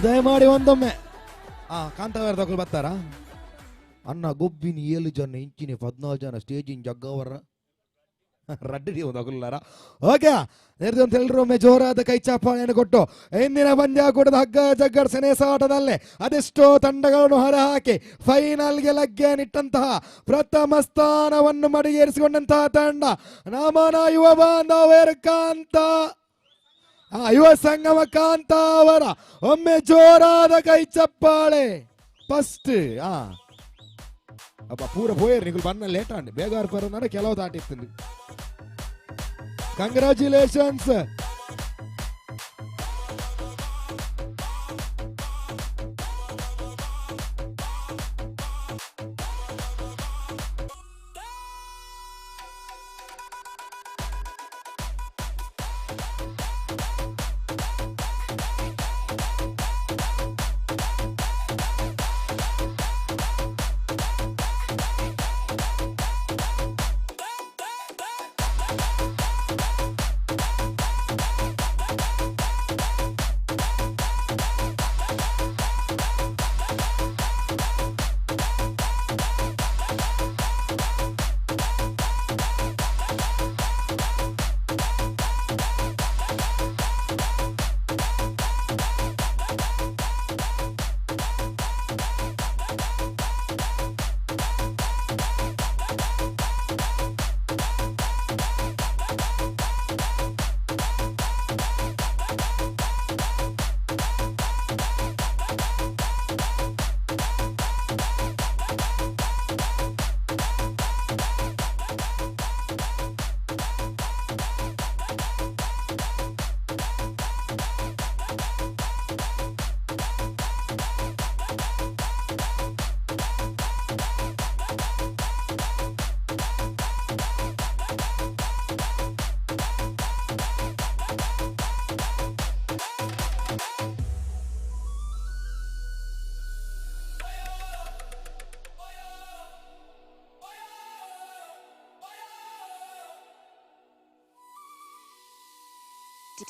ದಯಮಾಡಿ ಒಂದೊಮ್ಮೆ ಕಾಂತಾವರ ತಗೊಳ್ ಬರ್ತಾರ ಅನ್ನ ಗೊಬ್ಬಿನ 7 ಜನ ಇಂಚಿನ 14 ಜನ ಸ್ಟೇಜಿನ ಜಗ್ಗವರ ರಡ್ಡಿ ತಗೊಳ್ಳಾರ. ಓಕೆ ಎಲ್ಲರೊಮ್ಮೆ ಜೋರಾದ ಕೈ ಚಾಪಾಳೆಯನ್ನು ಕೊಟ್ಟು ಇಂದಿನ ಪಂದ್ಯಾಕೂಟದ ಹಗ್ಗ ಜಗ್ಗಡ ಸೆಣಸಾಟದಲ್ಲೇ ಅದೆಷ್ಟೋ ತಂಡಗಳನ್ನು ಹೊರಹಾಕಿ ಫೈನಲ್ಗೆ ಲಗ್ಗೆ ನಿಟ್ಟಂತಹ ಪ್ರಥಮ ಸ್ಥಾನವನ್ನು ಮಡಿಗೇರಿಸಿಕೊಂಡಂತಹ ತಂಡ ನಮನ ಯುವ ಬಾಂಧವರ ಕಾಂತ ಯುವ ಸಂಗಮ ಕಾಂತ ಅವರ ಒಮ್ಮೆ ಜೋರಾದ ಕೈ ಚಪ್ಪಾಳೆ. ಫಸ್ಟ್ ಅಪ್ಪ ಪೂರ ಪೋಯರ್ ನಿಗಳು ಬಣ್ಣ ಲೇಟ್ ಆಂಡಿ ಬೇಗಾರು ಬರೋಣ ಕೆಲವು ದಾಟಿರ್ತೀನಿ. ಕಂಗ್ರಾಚುಲೇಷನ್ಸ್. J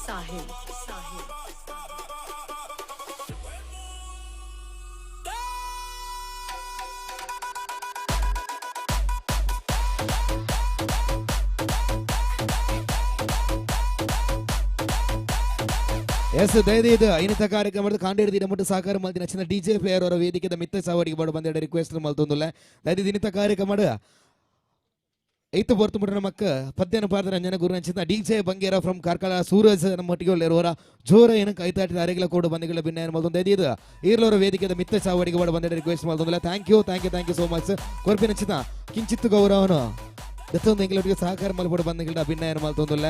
Sahil. ಎಸ್ ದಯವಿಟ್ಟು ಐನತ ಕಾರ್ಯಕ್ರಮದ ಕಾಂಡೇಡಿ ದಿನ ಮಟ್ಟ ಸಹಕಾರ ಮಲ್ತಿನ ನಚ್ಚಿನ ಡಿಜೆ ಪ್ಲೇಯರ್ ಅವರ ವೇದಿಕೆದ ಮಿತ್ತ ಸಾವಡಿಗೆ ಬಾಡು ಬಂದ ರಿಕ್ವೆಸ್ಟ್ ಮಲ್ತೊಂದುಲ್ಲ ದಯವಿಟ್ಟು ದಿನತ ಕಾರ್ಯಕ್ರಮ ಐತು ಬರ್ತು ಮುಟ್ಟ ನಮಕ್ಕ ಪದ್ಯನ ಪಾತ್ರ ರಂಜನ ಗುರು ನಂಚಿನ ಡಿಜೆ ಬಂಗೇರ ಫ್ರಮ್ ಕಾರ್ಕಳ ಸೂರಜ್ ನಮ್ಮ ಮಟ್ಟಿಗೆ ಒಳ್ಳೆಯವರ ಜೋರ ಏನಕ್ಕೆ ಐತಾಟಿದ ಅರೆಗಳ ಕೋಡು ಬಂದಿಗಳ ಭಿನ್ನ ಮಲ್ತೊಂದು ದಯವಿಟ್ಟು ಈರ್ಲವರ ವೇದಿಕೆದ ಮಿತ್ತ ಸಾವಡಿಗೆ ಬಾಡು ಬಂದ ರಿಕ್ವೆಸ್ಟ್ ಮಲ್ತೊಂದಿಲ್ಲ ಥ್ಯಾಂಕ್ ಯು ಸೋ ಮಚ್ ಕೊರ್ಪಿ ನಚ್ಚಿನ ಕಿಂಚಿತ್ತು ಗೌರವನು ದತ್ತೊಂದು ಎಂಗಳೊಟ್ಟಿಗೆ ಸಹಕಾರ ಮಲ್ಪಡು ಬಂದಿಗಳ ಭಿನ್ನ ಮಲ್ತೊಂದಿಲ್ಲ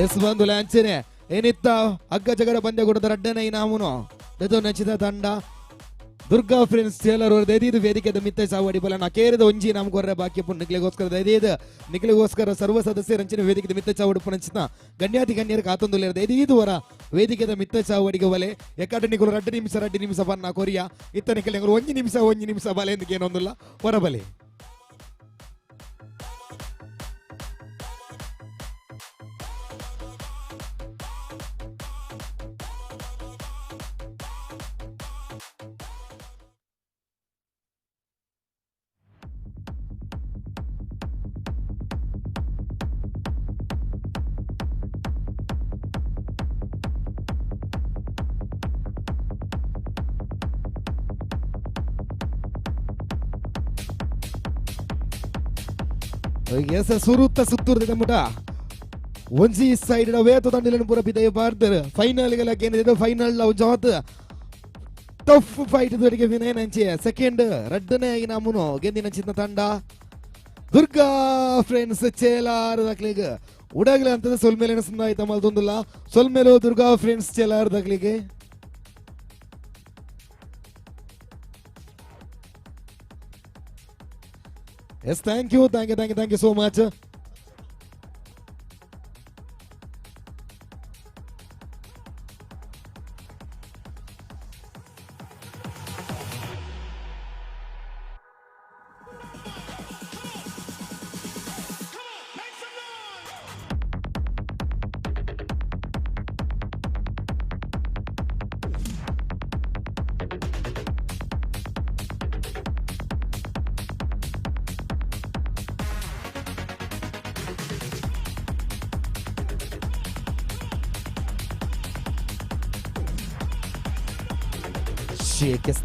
ಎಸ್ ಬಂದು ಲಾಂಚನೆ ಏನಿತ್ತ ಹಗ್ಗ ಜಗಡ ಪಂದ್ಯ ಕೊಡದ ರಡ್ಡನೆ ನಾಮುನು ದೆದು ನಚಿದ ತಂಡ ದುರ್ಗಾ ಫ್ರೆಂಡ್ಸ್ ಚೇಲರ್ ಅವರು ದೈದಿದು ವೇದಿಕೆದ ಮಿತ್ತ ಸಾವಡಿ ಬಲ ಕೇರಿದ ಒಂಜಿ ನಮ್ ಕೊರ್ರೆ ಬಾಕಿ ಪುನ್ ನಿಕ್ಲೆಗೋಸ್ಕರ ದೈದಿದ ನಿಕ್ಲೆಗೋಸ್ಕರ ಸರ್ವ ಸದಸ್ಯರ ಅಂಚಿನ ವೇದಿಕೆದ ಮಿತ್ತ ಚಾವಡಿ ಪುನಂಚಿನ ಗಣ್ಯಾತಿ ಗಣ್ಯರ ಕಾತೊಂದುಲ್ಲ ದೈದಿದು ವರ ವೇದಿಕೆದ ಮಿತ್ತ ಚಾವಡಿಗೆ ಬಲೆ ಎಕ್ಕಟ ನಿಕುಲು 2 ನಿಮಿಷ ಬನ್ನ ಕೊರಿಯ ಇತ್ತ ನಿಕಲೆ 1 ನಿಮಿಷ ಬಲೆ ಎಂದು ಏನೊಂದಿಲ್ಲ ಹೊರಬಲೆ ಎಸ್ ಸುತ್ತೂರ್ದ ಮುಟ ಒಂಜಿ ಸೈಡ್ ವೇತ ತಂಡಿಲನ್ನು ಪೂರ ಬಿದಯ ಬಾರ್ದರ್ ಫೈನಲ್ ಗೆಲ್ಲ ಕೇಂದ್ರ ಫೈನಲ್ ಲವ್ ಜಾತ್ ಟಫ್ ಫೈಟ್ ದೊಡಿಗೆ ವಿನಯ ನಂಚೆ ಸೆಕೆಂಡ್ ರಡ್ಡನೇ ಆಗಿ ನಮ್ಮನು ಗೆಂದಿನ ತಂಡ ದುರ್ಗಾ ಫ್ರೆಂಡ್ಸ್ ಚೇಲಾರ್ ದಕ್ಲಿಗೆ ಉಡಾಗ್ಲ ಅಂತದ ಸೊಲ್ಮೇಲೆ ಸಂದಾಯ್ತ ಮಲ್ದೊಂದಿಲ್ಲ ಸೊಲ್ಮೇಲು ದುರ್ಗಾ ಫ್ರೆಂಡ್ಸ್ ಚೇಲಾರ್ ದಕ್ಲಿಗೆ yes thank you so much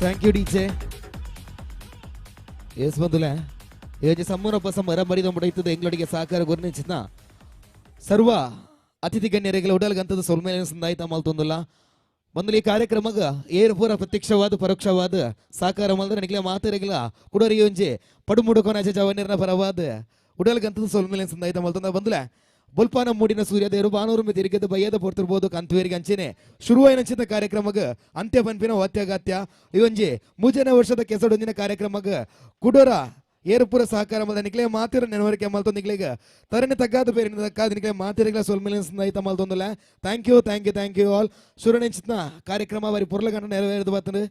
thank you DJ yes ಬಂದುಲೆ ಇವತ್ತು ಸಮ್ಮನೊಬ್ಬ ಸಮರ ಮರಿದ ಮುಡೈತದ ಎಂಗಳೊಡಿಗೆ ಸಹಕಾರ ಗುರುನಿಂಚಿನ ಸರ್ವ ಅತಿಥಿ ಗಣ್ಯರಿಗೆ ಉಡಲ್ಗಂತದ ಸೊಲ್ಮೇಲೆ ಸಂದಾಯ್ತ ಮಲ್ತೊಂದಿಲ್ಲ ಬಂದು ಈ ಕಾರ್ಯಕ್ರಮಗ ಏರು ಪೂರ ಪ್ರತ್ಯಕ್ಷವಾದ ಪರೋಕ್ಷವಾದ ಸಹಕಾರ ಮಲ್ದ ನಿಕ್ಲೆ ಮಾತಾರಿಗಳ ಕುಡರಿ ಒಂಜಿ ಪಡುಮುಡುಕೋನ ಜವನಿರ್ನ ಪರವಾದ ಉಡಲ್ಗಂತದ ಸೊಲ್ಮೇಲೆ ಸಂದಾಯ್ತ ಮಲ್ತೊಂದ ಬಂದುಲೆ ಬೊಲ್ಪಾನ ಮೂಡಿನ ಸೂರ್ಯದೇವರು ಬಾನೂರು ತಿರುಗದ ಬಯ್ಯದ ಪೊರ್ತಿರ್ಬೋದು ಕಂತುವೇರಿಗೆ ಅಂಚೆನೆ ಶುರುವಾಯಿನಂಚಿನ ಕಾರ್ಯಕ್ರಮಗ ಅಂತ್ಯ ಪನ್ಪಿನ ವಾತ್ಯಗಾತ್ಯ ಇವೊಂಜಿ ಮೂಜನೇ ವರ್ಷದ ಕೆಸಡೊಂದಿನ ಕಾರ್ಯಕ್ರಮಗ ಕುಡೋರ ಏರುಪುರ ಸಹಕಾರ ಮಲ್ದ ನಿಕ್ಲೆ ಮಾತಿರ ನೆನವರಿಕೆ ಮಲ್ತೊಂದು ನಿಕ್ಲೆಗ ತರನೆ ತಗ್ಗಾದ ಬೇರೆ ತಕ್ಕಾದ ನಿಕ್ಲೆ ಮಾತಿರಗಳ ಸೊಲ್ಮೇಲೆ ಐತ ಮಲ್ತೊಂದಿಲ್ಲ ಥ್ಯಾಂಕ್ ಯು ಆಲ್ ಶುರುನೆಂಚಿನ ಕಾರ್ಯಕ್ರಮ ಬಾರಿ ಪುರ್ಲಗಂಡ ನೆರವೇರಿದ ಬರ್ತದೆ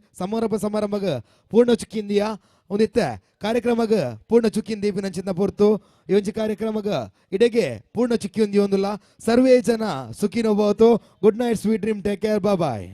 ಸಮಾರಂಭಗ ಪೂರ್ಣ ಚುಕ್ಕಿಂದಿಯಾ ಒಂದಿತ್ತ ಕಾರ್ಯಕ್ರಮಗ ಪೂರ್ಣ ಚುಕ್ಕಿಂದಿ ನಂಚಿನ ಪೊರ್ತು ಈ ಒಂಜಿ ಕಾರ್ಯಕ್ರಮಗ ಇಡೆಗೆ ಪೂರ್ಣ ಚುಕ್ಕಿ ಒಂದಿಲ್ಲ ಸರ್ವೇ ಜನ ಸುಖಿನೋ ಬಹುದು good night sweet dream take care ಬಾಯ್